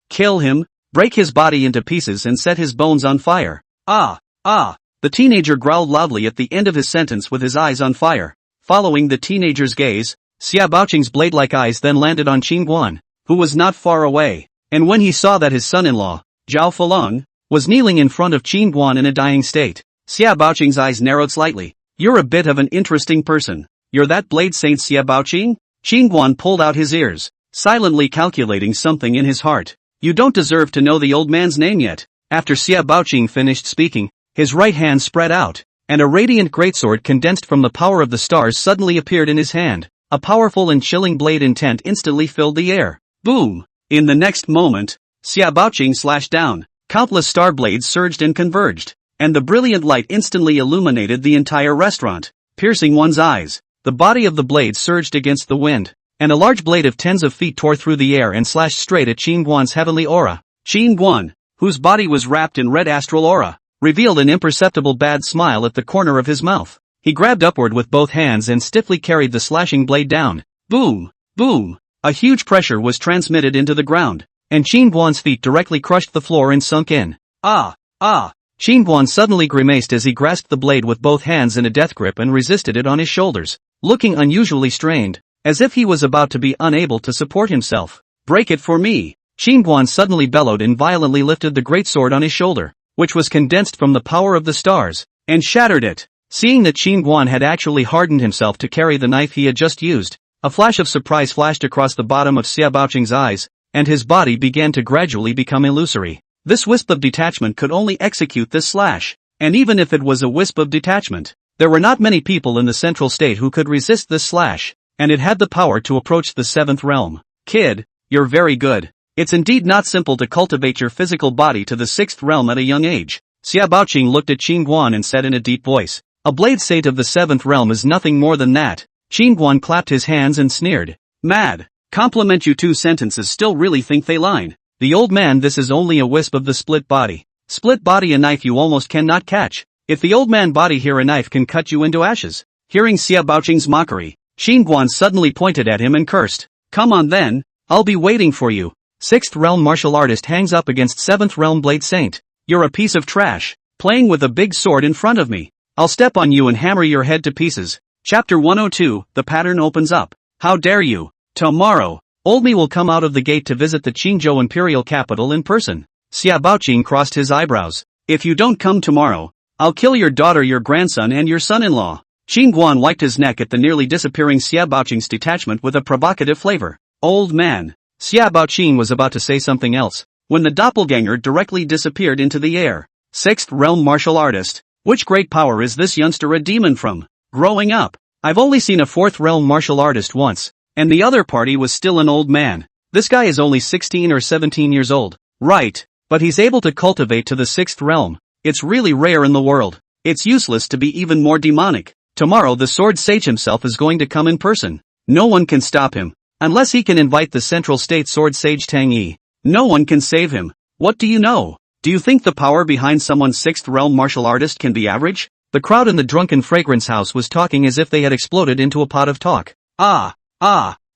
Kill him, break his body into pieces and set his bones on fire. Ah. The teenager growled loudly at the end of his sentence with his eyes on fire. Following the teenager's gaze, Xia Baoqing's blade-like eyes then landed on Qin Guan, who was not far away, and when he saw that his son-in-law, Zhao Falong, was kneeling in front of Qin Guan in a dying state, Xia Baoqing's eyes narrowed slightly. You're a bit of an interesting person. You're that blade saint Xia Baoqing? Qin Guan pulled out his ears, silently calculating something in his heart. You don't deserve to know the old man's name yet. After Xia Baoqing finished speaking, his right hand spread out, and a radiant greatsword condensed from the power of the stars suddenly appeared in his hand. A powerful and chilling blade intent instantly filled the air. Boom! In the next moment, Xia Baoqing slashed down, Countless star blades surged and converged, and the brilliant light instantly illuminated the entire restaurant, piercing one's eyes. The body of the blade surged against the wind, and a large blade of tens of feet tore through the air and slashed straight at Qin Guan's heavenly aura. Qin Guan, whose body was wrapped in red astral aura, revealed an imperceptible bad smile at the corner of his mouth. He grabbed upward with both hands and stiffly carried the slashing blade down. Boom! Boom! A huge pressure was transmitted into the ground, and Qin Guan's feet directly crushed the floor and sunk in. Ah! Ah! Qin Guan suddenly grimaced as he grasped the blade with both hands in a death grip and resisted it on his shoulders, looking unusually strained, as if he was about to be unable to support himself. Break it for me! Qin Guan suddenly bellowed and violently lifted the great sword on his shoulder, which was condensed from the power of the stars, and shattered it. Seeing that Qin Guan had actually hardened himself to carry the knife he had just used, a flash of surprise flashed across the bottom of Xia Baoqing's eyes, and his body began to gradually become illusory. This wisp of detachment could only execute this slash, and even if it was a wisp of detachment, there were not many people in the central state who could resist this slash, and it had the power to approach the seventh realm. Kid, you're very good. It's indeed not simple to cultivate your physical body to the sixth realm at a young age. Xia Baoqing looked at Qin Guan and said in a deep voice, a blade saint of the seventh realm is nothing more than that. Qin Guan clapped his hands and sneered. Mad. Compliment you, two sentences still really think they line. The old man, this is only a wisp of the split body. Split body, a knife you almost cannot catch. If the old man body here, a knife can cut you into ashes. Hearing Xia Baoqing's mockery, Qin Guan suddenly pointed at him and cursed. Come on then, I'll be waiting for you. Sixth realm martial artist hangs up against seventh realm blade saint. You're a piece of trash, playing with a big sword in front of me. I'll step on you and hammer your head to pieces. Chapter 102, the pattern opens up. How dare you? Tomorrow, old me will come out of the gate to visit the Qingzhou imperial capital in person. Xia Baoqing crossed his eyebrows. If you don't come tomorrow, I'll kill your daughter, your grandson and your son-in-law. Qin Guan wiped his neck at the nearly disappearing Xia Baoqing's detachment with a provocative flavor. Old man. Xia Baoqing was about to say something else, when the doppelganger directly disappeared into the air. Sixth realm martial artist. Which great power is this youngster a demon from? Growing up, I've only seen a fourth realm martial artist once, and the other party was still an old man. This guy is only 16 or 17 years old. Right, but he's able to cultivate to the sixth realm. It's really rare in the world. It's useless to be even more demonic. Tomorrow the sword sage himself is going to come in person. No one can stop him, unless he can invite the central state sword sage Tang Yi. No one can save him. What do you know? Do you think the power behind someone's sixth realm martial artist can be average? The crowd in the drunken fragrance house was talking as if they had exploded into a pot of talk.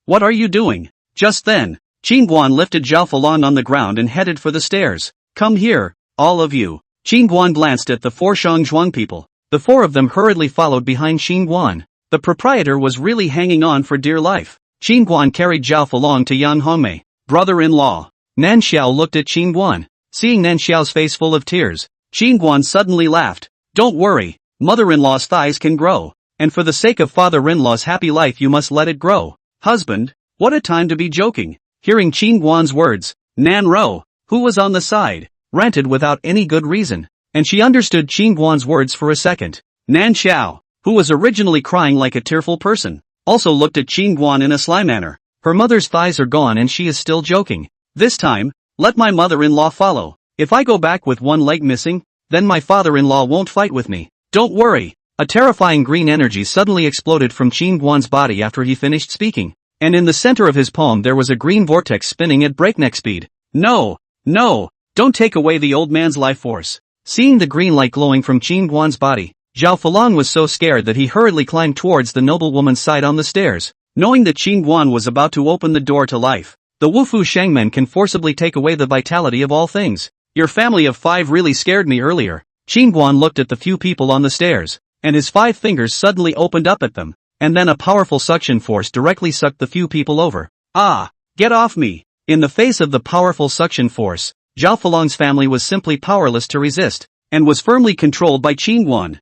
What are you doing? Just then, Qin Guan lifted Zhao Falong on the ground and headed for the stairs. Come here, all of you. Qin Guan glanced at the four Shangzhuang people. The four of them hurriedly followed behind Qin Guan. The proprietor was really hanging on for dear life. Qin Guan carried Zhao Falong to Yan Hongmei, brother-in-law. Nan Xiao looked at Qin Guan. Seeing Nan Xiao's face full of tears, Qin Guan suddenly laughed. Don't worry, mother-in-law's thighs can grow, and for the sake of father-in-law's happy life you must let it grow. Husband, what a time to be joking. Hearing Qin Guan's words, Nan Ro, who was on the side, ranted without any good reason, and she understood Qin Guan's words for a second. Nan Xiao, who was originally crying like a tearful person, also looked at Qin Guan in a sly manner. Her mother's thighs are gone and she is still joking. This time, let my mother-in-law follow. If I go back with one leg missing, then my father-in-law won't fight with me. Don't worry. A terrifying green energy suddenly exploded from Qin Guan's body after he finished speaking, and in the center of his palm there was a green vortex spinning at breakneck speed. No, don't take away the old man's life force. Seeing the green light glowing from Qin Guan's body, Zhao Falong was so scared that he hurriedly climbed towards the noblewoman's side on the stairs. Knowing that Qin Guan was about to open the door to life, the Wufu Shangmen can forcibly take away the vitality of all things. Your family of 5 really scared me earlier. Qin Guan looked at the few people on the stairs, and his 5 fingers suddenly opened up at them, and then a powerful suction force directly sucked the few people over. Get off me! In the face of the powerful suction force, Zhao Falong's family was simply powerless to resist, and was firmly controlled by Qin Guan.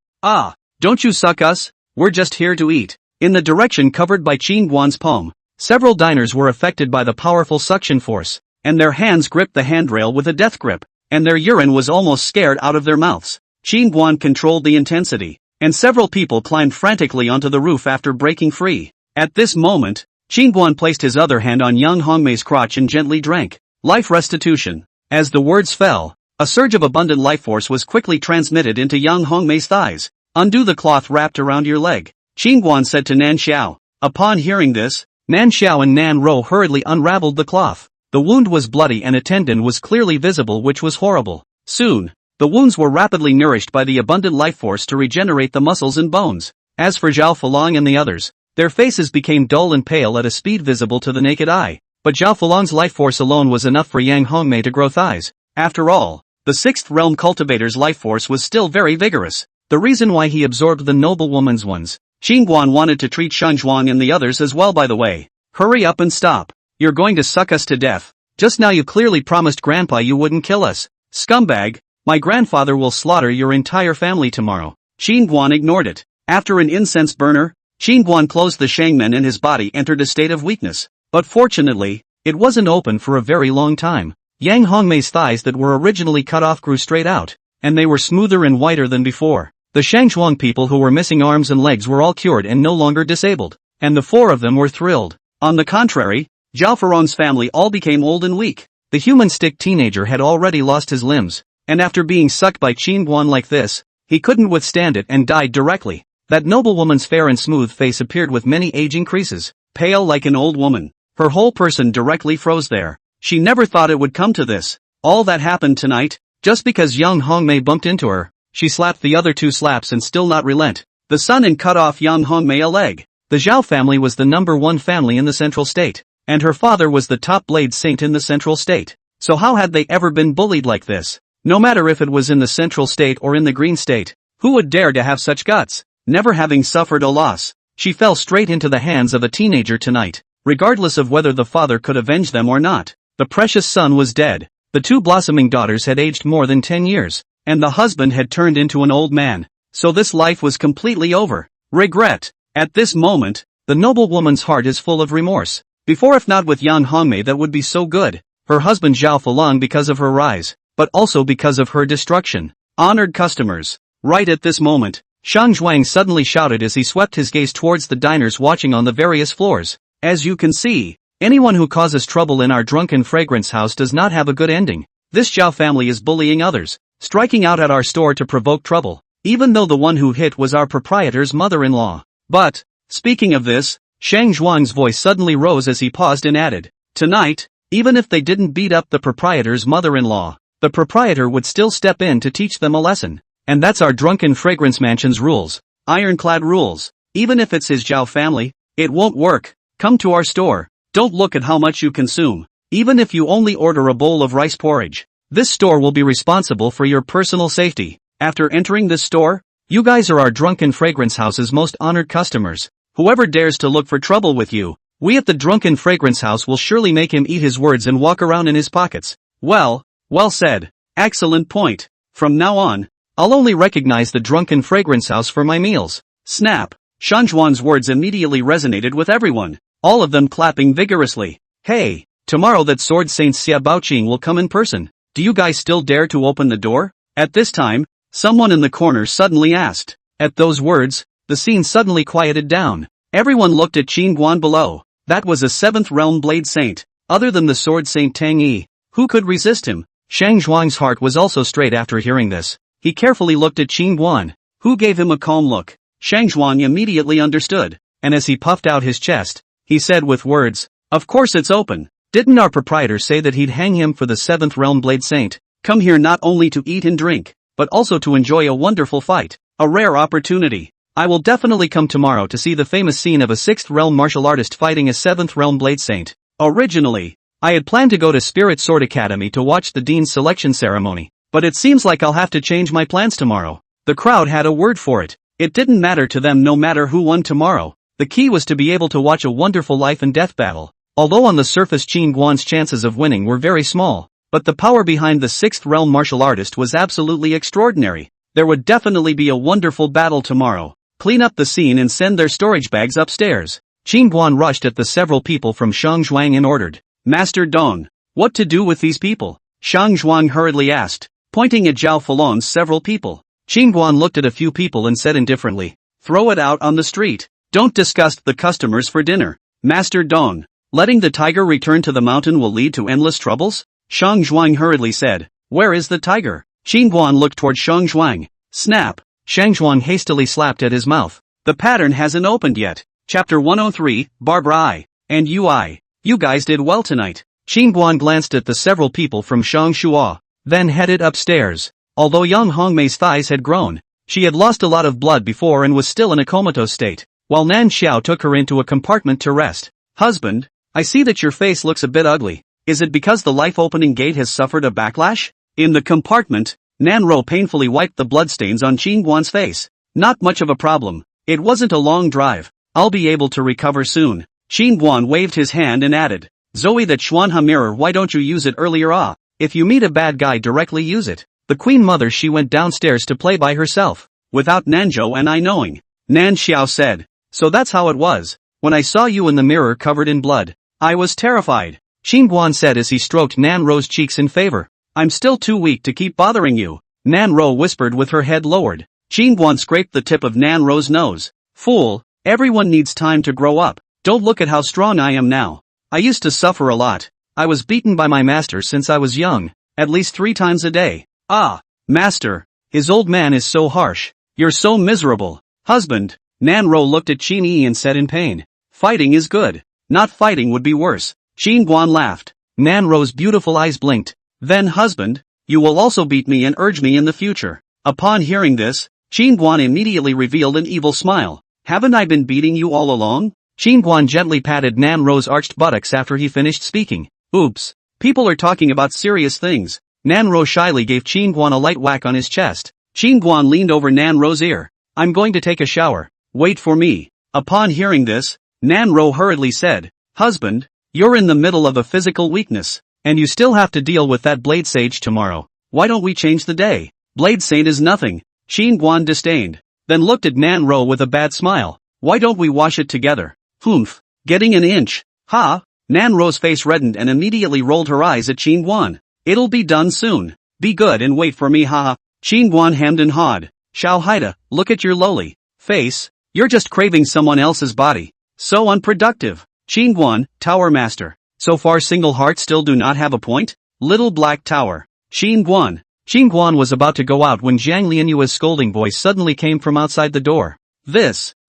Don't you suck us? We're just here to eat. In the direction covered by Qin Guan's palm, several diners were affected by the powerful suction force, and their hands gripped the handrail with a death grip, and their urine was almost scared out of their mouths. Qin Guan controlled the intensity, and several people climbed frantically onto the roof after breaking free. At this moment, Qin Guan placed his other hand on Yang Hongmei's crotch and gently drank. Life restitution. As the words fell, A surge of abundant life force was quickly transmitted into Yang Hongmei's thighs. Undo the cloth wrapped around your leg, Qingguan said to Nan Xiao. Upon hearing this, Nan Xiao and Nan Ro hurriedly unraveled the cloth. The wound was bloody and a tendon was clearly visible, which was horrible. Soon, the wounds were rapidly nourished by the abundant life force to regenerate the muscles and bones. As for Zhao Fulong and the others, their faces became dull and pale at a speed visible to the naked eye. But Zhao Fulong's life force alone was enough for Yang Hongmei to grow thighs. After all, the sixth realm cultivator's life force was still very vigorous. The reason why he absorbed the noblewoman's ones. Qingguan wanted to treat Shang Zhuang and the others as well, by the way. Hurry up and stop. You're going to suck us to death. Just now you clearly promised Grandpa you wouldn't kill us. Scumbag, my grandfather will slaughter your entire family tomorrow. Qingguan ignored it. After an incense burner, Qingguan closed the shangmen and his body entered a state of weakness. But fortunately, it wasn't open for a very long time. Yang Hongmei's thighs that were originally cut off grew straight out, and they were smoother and whiter than before. The Shangzhuang people who were missing arms and legs were all cured and no longer disabled, and the four of them were thrilled. On the contrary, Zhao Farong's family all became old and weak. The human stick teenager had already lost his limbs, and after being sucked by Qingguan like this, he couldn't withstand it and died directly. That noblewoman's fair and smooth face appeared with many aging creases, pale like an old woman. Her whole person directly froze there. She never thought it would come to this. All that happened tonight, just because Yang Hongmei bumped into her. She slapped the other two slaps and still not relent. The son and cut off Yang Hongmei a leg. The Zhao family was the #1 family in the central state, and her father was the top blade saint in the central state. So how had they ever been bullied like this? No matter if it was in the central state or in the green state, who would dare to have such guts? Never having suffered a loss, she fell straight into the hands of a teenager tonight, regardless of whether the father could avenge them or not. The precious son was dead. The two blossoming daughters had aged more than 10 years, and the husband had turned into an old man. So this life was completely over. Regret. At this moment, the noblewoman's heart is full of remorse. Before, if not with Yang Hongmei, that would be so good. Her husband Zhao Fulong because of her rise, but also because of her destruction. Honored customers. Right at this moment, Shang Zhuang suddenly shouted as he swept his gaze towards the diners watching on the various floors. As you can see, anyone who causes trouble in our drunken fragrance house does not have a good ending. This Zhao family is bullying others, striking out at our store to provoke trouble, even though the one who hit was our proprietor's mother-in-law. But, speaking of this, Shang Zhuang's voice suddenly rose as he paused and added, tonight, even if they didn't beat up the proprietor's mother-in-law, the proprietor would still step in to teach them a lesson. And that's our drunken fragrance mansion's rules. Ironclad rules. Even if it's his Zhao family, it won't work. Come to our store. Don't look at how much you consume. Even if you only order a bowl of rice porridge, this store will be responsible for your personal safety. After entering this store, you guys are our drunken fragrance house's most honored customers. Whoever dares to look for trouble with you, we at the drunken fragrance house will surely make him eat his words and walk around in his pockets. Well said. Excellent point. From now on, I'll only recognize the drunken fragrance house for my meals. Snap. Shanzhuan's words immediately resonated with everyone, all of them clapping vigorously. Hey, tomorrow that sword saint Xia Baoqing will come in person. Do you guys still dare to open the door? At this time, someone in the corner suddenly asked. At those words, the scene suddenly quieted down. Everyone looked at Qingguan below. That was a 7th realm blade saint. Other than the sword saint Tang Yi, who could resist him? Shang Zhuang's heart was also straight after hearing this. He carefully looked at Qingguan, who gave him a calm look. Shang Zhuang immediately understood, and as he puffed out his chest, he said with words, of course it's open. Didn't our proprietor say that he'd hang him for the 7th realm blade saint? Come here not only to eat and drink, but also to enjoy a wonderful fight. A rare opportunity. I will definitely come tomorrow to see the famous scene of a 6th realm martial artist fighting a 7th realm blade saint. Originally, I had planned to go to Spirit Sword Academy to watch the dean's selection ceremony, but it seems like I'll have to change my plans tomorrow. The crowd had a word for it. It didn't matter to them no matter who won tomorrow. The key was to be able to watch a wonderful life and death battle. Although on the surface Qingguan's chances of winning were very small, but the power behind the 6th realm martial artist was absolutely extraordinary. There would definitely be a wonderful battle tomorrow. Clean up the scene and send their storage bags upstairs. Qingguan rushed at the several people from Shang Zhuang and ordered, Master Dong, what to do with these people? Shang Zhuang hurriedly asked, pointing at Zhao Fulong's several people. Qingguan looked at a few people and said indifferently, throw it out on the street. Don't disgust the customers for dinner. Master Dong, letting the tiger return to the mountain will lead to endless troubles? Shang Zhuang hurriedly said. Where is the tiger? Qingguan looked toward Shang Zhuang. Snap! Shang Zhuang hastily slapped at his mouth. The pattern hasn't opened yet. Chapter 103, Barbara I. And I. You guys did well tonight. Qingguan glanced at the several people from Shang Shua, then headed upstairs. Although young Hongmei's thighs had grown, she had lost a lot of blood before and was still in a comatose state, while Nan Xiao took her into a compartment to rest. Husband, I see that your face looks a bit ugly. Is it because the life-opening gate has suffered a backlash? In the compartment, Nan Ro painfully wiped the bloodstains on Qingguan's face. Not much of a problem. It wasn't a long drive. I'll be able to recover soon. Qingguan waved his hand and added, Zoe, that Xuanha mirror, why don't you use it earlier? If you meet a bad guy, directly use it. The queen mother, she went downstairs to play by herself, without Nanzhou and I knowing. Nan Xiao said, so that's how it was. When I saw you in the mirror covered in blood, I was terrified. Qingguan said as he stroked Nan Ro's cheeks in favor. I'm still too weak to keep bothering you, Nan Ro whispered with her head lowered. Qingguan scraped the tip of Nan Ro's nose. Fool, everyone needs time to grow up. Don't look at how strong I am now. I used to suffer a lot. I was beaten by my master since I was young, at least 3 times a day. Ah, master, his old man is so harsh. You're so miserable. Husband, Nan Ro looked at Qin Yi and said in pain. Fighting is good. Not fighting would be worse. Qingguan laughed. Nan Ro's beautiful eyes blinked. Then husband, you will also beat me and urge me in the future. Upon hearing this, Qingguan immediately revealed an evil smile. Haven't I been beating you all along? Qingguan gently patted Nan Ro's arched buttocks after he finished speaking. Oops. People are talking about serious things. Nan Ro shyly gave Qingguan a light whack on his chest. Qingguan leaned over Nan Ro's ear. I'm going to take a shower. Wait for me. Upon hearing this, Nan Ro hurriedly said, Husband, you're in the middle of a physical weakness, and you still have to deal with that Blade Sage tomorrow. Why don't we change the day? Blade Saint is nothing. Qingguan disdained, then looked at Nan Ro with a bad smile. Why don't we wash it together? Humph. Getting an inch. Ha? Nan Ro's face reddened and immediately rolled her eyes at Qingguan. It'll be done soon. Be good and wait for me, haha. Qingguan hemmed and hawed. Xiao Haida, look at your lowly face. You're just craving someone else's body. So unproductive. Qingguan, Tower Master. So far single heart still do not have a point? Little Black Tower. Qingguan. Qingguan was about to go out when Zhang Lianyue's scolding voice suddenly came from outside the door.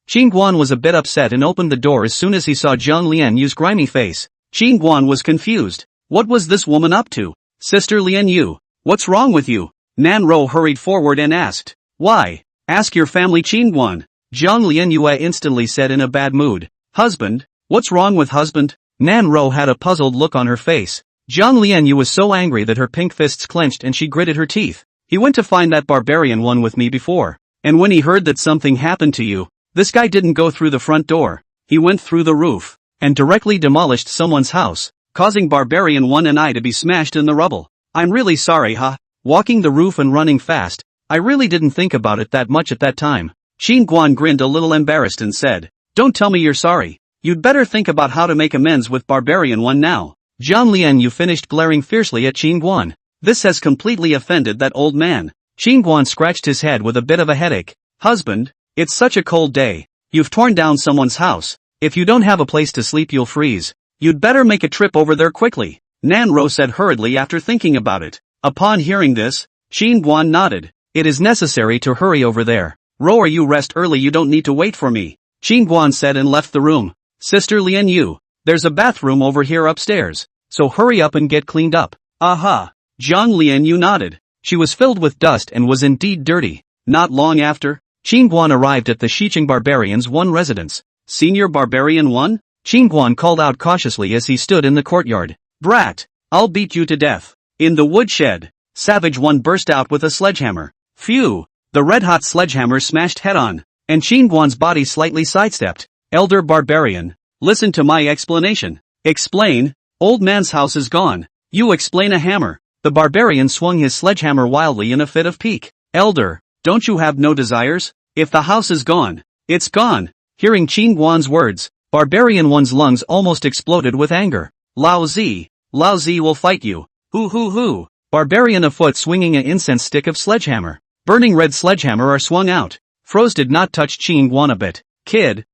Qingguan was a bit upset and opened the door as soon as he saw Zhang Lianyue's grimy face. Qingguan was confused. What was this woman up to? Sister Lianyu, what's wrong with you? Nan Ro hurried forward and asked. Why? Ask your family, Qingguan. Zhang Lianyue instantly said in a bad mood. Husband? What's wrong with husband? Nan Ro had a puzzled look on her face. Zhang Lianyu was so angry that her pink fists clenched and she gritted her teeth. He went to find that barbarian one with me before. And when he heard that something happened to you, this guy didn't go through the front door. He went through the roof, and directly demolished someone's house, causing Barbarian 1 and I to be smashed in the rubble. I'm really sorry, huh? Walking the roof and running fast. I really didn't think about it that much at that time. Qingguan grinned a little embarrassed and said, don't tell me you're sorry. You'd better think about how to make amends with Barbarian 1 now. Zhang Lianyu finished glaring fiercely at Qingguan. This has completely offended that old man. Qingguan scratched his head with a bit of a headache. Husband, it's such a cold day. You've torn down someone's house. If you don't have a place to sleep, you'll freeze. You'd better make a trip over there quickly. Nan Ro said hurriedly after thinking about it. Upon hearing this, Qingguan nodded. It is necessary to hurry over there. Ro, or you rest early, you don't need to wait for me. Qingguan said and left the room. Sister Lianyu, there's a bathroom over here upstairs, so hurry up and get cleaned up. Aha. Zhang Lianyu nodded. She was filled with dust and was indeed dirty. Not long after, Qingguan arrived at the Xiqing Barbarians 1 residence. Senior Barbarian 1? Qingguan called out cautiously as he stood in the courtyard. Brat, I'll beat you to death. In the woodshed, Savage 1 burst out with a sledgehammer. Phew, the red-hot sledgehammer smashed head-on, and Qingguan's body slightly sidestepped. Elder Barbarian, listen to my explanation. Explain? Old man's house is gone. You explain a hammer. The barbarian swung his sledgehammer wildly in a fit of pique. Elder, don't you have no desires? If the house is gone, it's gone. Hearing Qingguan's words, Barbarian 1's lungs almost exploded with anger. Lao Zi will fight you. Hoo. Barbarian afoot swinging an incense stick of sledgehammer. Burning red sledgehammer are swung out. Froze did not touch Qingguan a bit. Kid,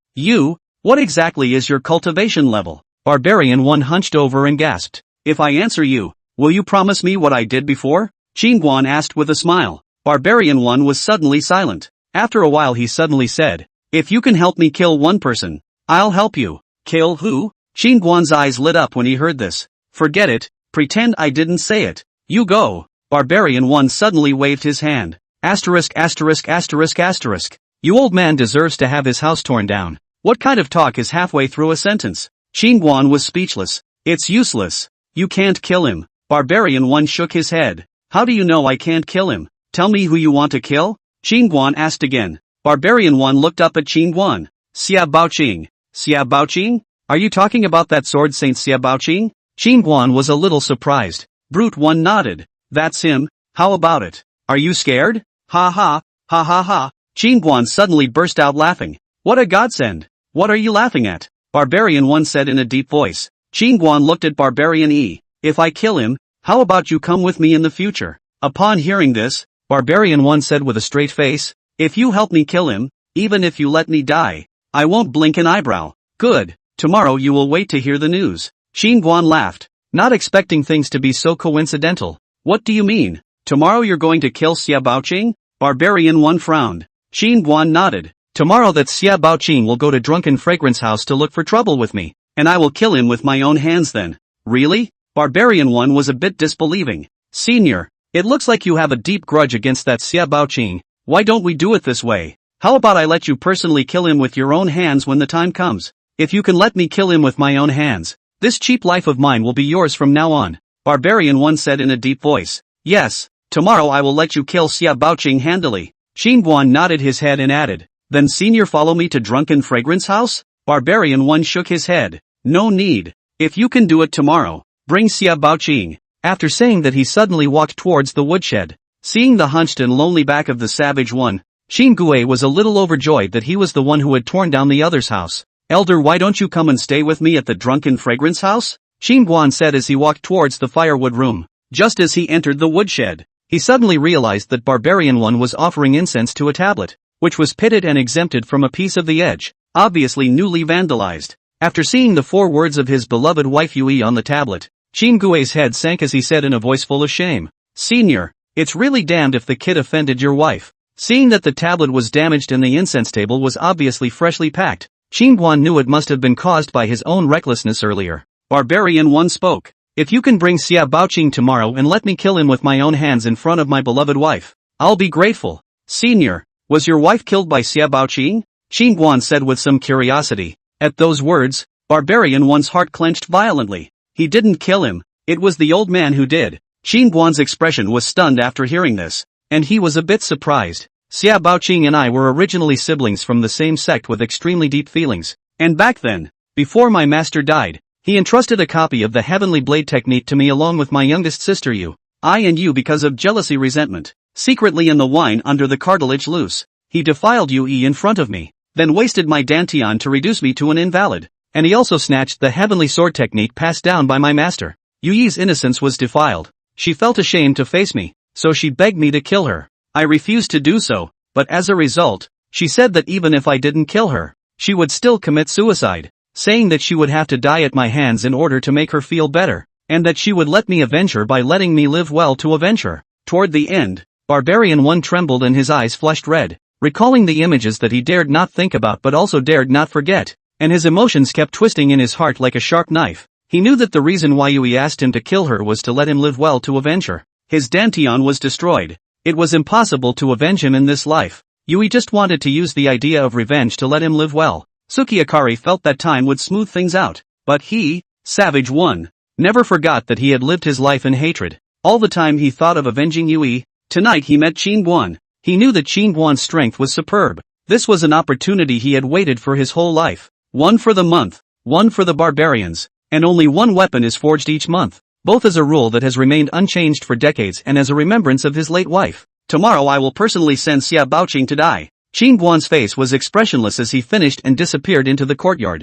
what exactly is your cultivation level? Barbarian 1 hunched over and gasped. If I answer you, will you promise me what I did before? Qingguan asked with a smile. Barbarian 1 was suddenly silent. After a while he suddenly said, "If you can help me kill one person, I'll help you." "Kill who?" Qingguan's eyes lit up when he heard this. "Forget it, pretend I didn't say it. You go." Barbarian 1 suddenly waved his hand. Asterisk asterisk asterisk asterisk. You old man deserves to have his house torn down. What kind of talk is halfway through a sentence? Qingguan was speechless. It's useless. You can't kill him. Barbarian 1 shook his head. How do you know I can't kill him? Tell me who you want to kill? Qingguan asked again. Barbarian 1 looked up at Qingguan. Xia Baoqing. Xia Baoqing? Are you talking about that sword Saint Xia Baoqing? Qingguan was a little surprised. Brute 1 nodded. That's him. How about it? Are you scared? Ha ha, ha ha ha. Qingguan suddenly burst out laughing. What a godsend. What are you laughing at? Barbarian 1 said in a deep voice. Qingguan looked at Barbarian E. If I kill him, how about you come with me in the future? Upon hearing this, Barbarian 1 said with a straight face, if you help me kill him, even if you let me die, I won't blink an eyebrow. Good, tomorrow you will wait to hear the news. Qingguan laughed, not expecting things to be so coincidental. What do you mean? Tomorrow you're going to kill Xia Baoqing? Barbarian 1 frowned. Qingguan nodded. Tomorrow that Xia Baoqing will go to Drunken Fragrance House to look for trouble with me, and I will kill him with my own hands then. Really? Barbarian 1 was a bit disbelieving. Senior, it looks like you have a deep grudge against that Xia Baoqing. Why don't we do it this way? How about I let you personally kill him with your own hands when the time comes? If you can let me kill him with my own hands, this cheap life of mine will be yours from now on. Barbarian 1 said in a deep voice. Yes, tomorrow I will let you kill Xia Baoqing handily. Qingguan nodded his head and added, then senior follow me to Drunken Fragrance House? Barbarian 1 shook his head. No need. If you can do it tomorrow, bring Xia Baoqing. After saying that he suddenly walked towards the woodshed. Seeing the hunched and lonely back of the savage one, Qingguan was a little overjoyed that he was the one who had torn down the other's house. Elder, why don't you come and stay with me at the Drunken Fragrance House? Qingguan said as he walked towards the firewood room. Just as he entered the woodshed, he suddenly realized that Barbarian 1 was offering incense to a tablet, which was pitted and exempted from a piece of the edge, obviously newly vandalized. After seeing the 4 words of his beloved wife Yui on the tablet, Qingguan's head sank as he said in a voice full of shame. Senior, it's really damned if the kid offended your wife. Seeing that the tablet was damaged and the incense table was obviously freshly packed, Qingguan knew it must have been caused by his own recklessness earlier. Barbarian 1 spoke. If you can bring Xia Baoqing tomorrow and let me kill him with my own hands in front of my beloved wife, I'll be grateful. Senior, was your wife killed by Xia Baoqing? Qingguan said with some curiosity. At those words, Barbarian 1's heart clenched violently. He didn't kill him, it was the old man who did. Qingguan's expression was stunned after hearing this, and he was a bit surprised. Xia Baoqing and I were originally siblings from the same sect with extremely deep feelings, and back then, before my master died, he entrusted a copy of the Heavenly Blade technique to me along with my youngest sister Yu. I and you because of jealousy resentment, secretly in the wine under the cartilage loose. He defiled Yu in front of me, then wasted my dantian to reduce me to an invalid. And he also snatched the heavenly sword technique passed down by my master. Yuyi's innocence was defiled. She felt ashamed to face me, so she begged me to kill her. I refused to do so, but as a result, she said that even if I didn't kill her, she would still commit suicide, saying that she would have to die at my hands in order to make her feel better, and that she would let me avenge her by letting me live well to avenge her. Toward the end, Barbarian 1 trembled and his eyes flushed red, recalling the images that he dared not think about but also dared not forget. And his emotions kept twisting in his heart like a sharp knife. He knew that the reason why Yui asked him to kill her was to let him live well to avenge her. His dantian was destroyed. It was impossible to avenge him in this life. Yui just wanted to use the idea of revenge to let him live well. Sukiakari felt that time would smooth things out. But he, Savage 1, never forgot that he had lived his life in hatred. All the time he thought of avenging Yui. Tonight he met Qingguan. He knew that Qingguan's strength was superb. This was an opportunity he had waited for his whole life. 1 for the month, 1 for the barbarians, and only 1 weapon is forged each month, both as a rule that has remained unchanged for decades and as a remembrance of his late wife. Tomorrow I will personally send Xia Baoqing to die. Qingguan's face was expressionless as he finished and disappeared into the courtyard.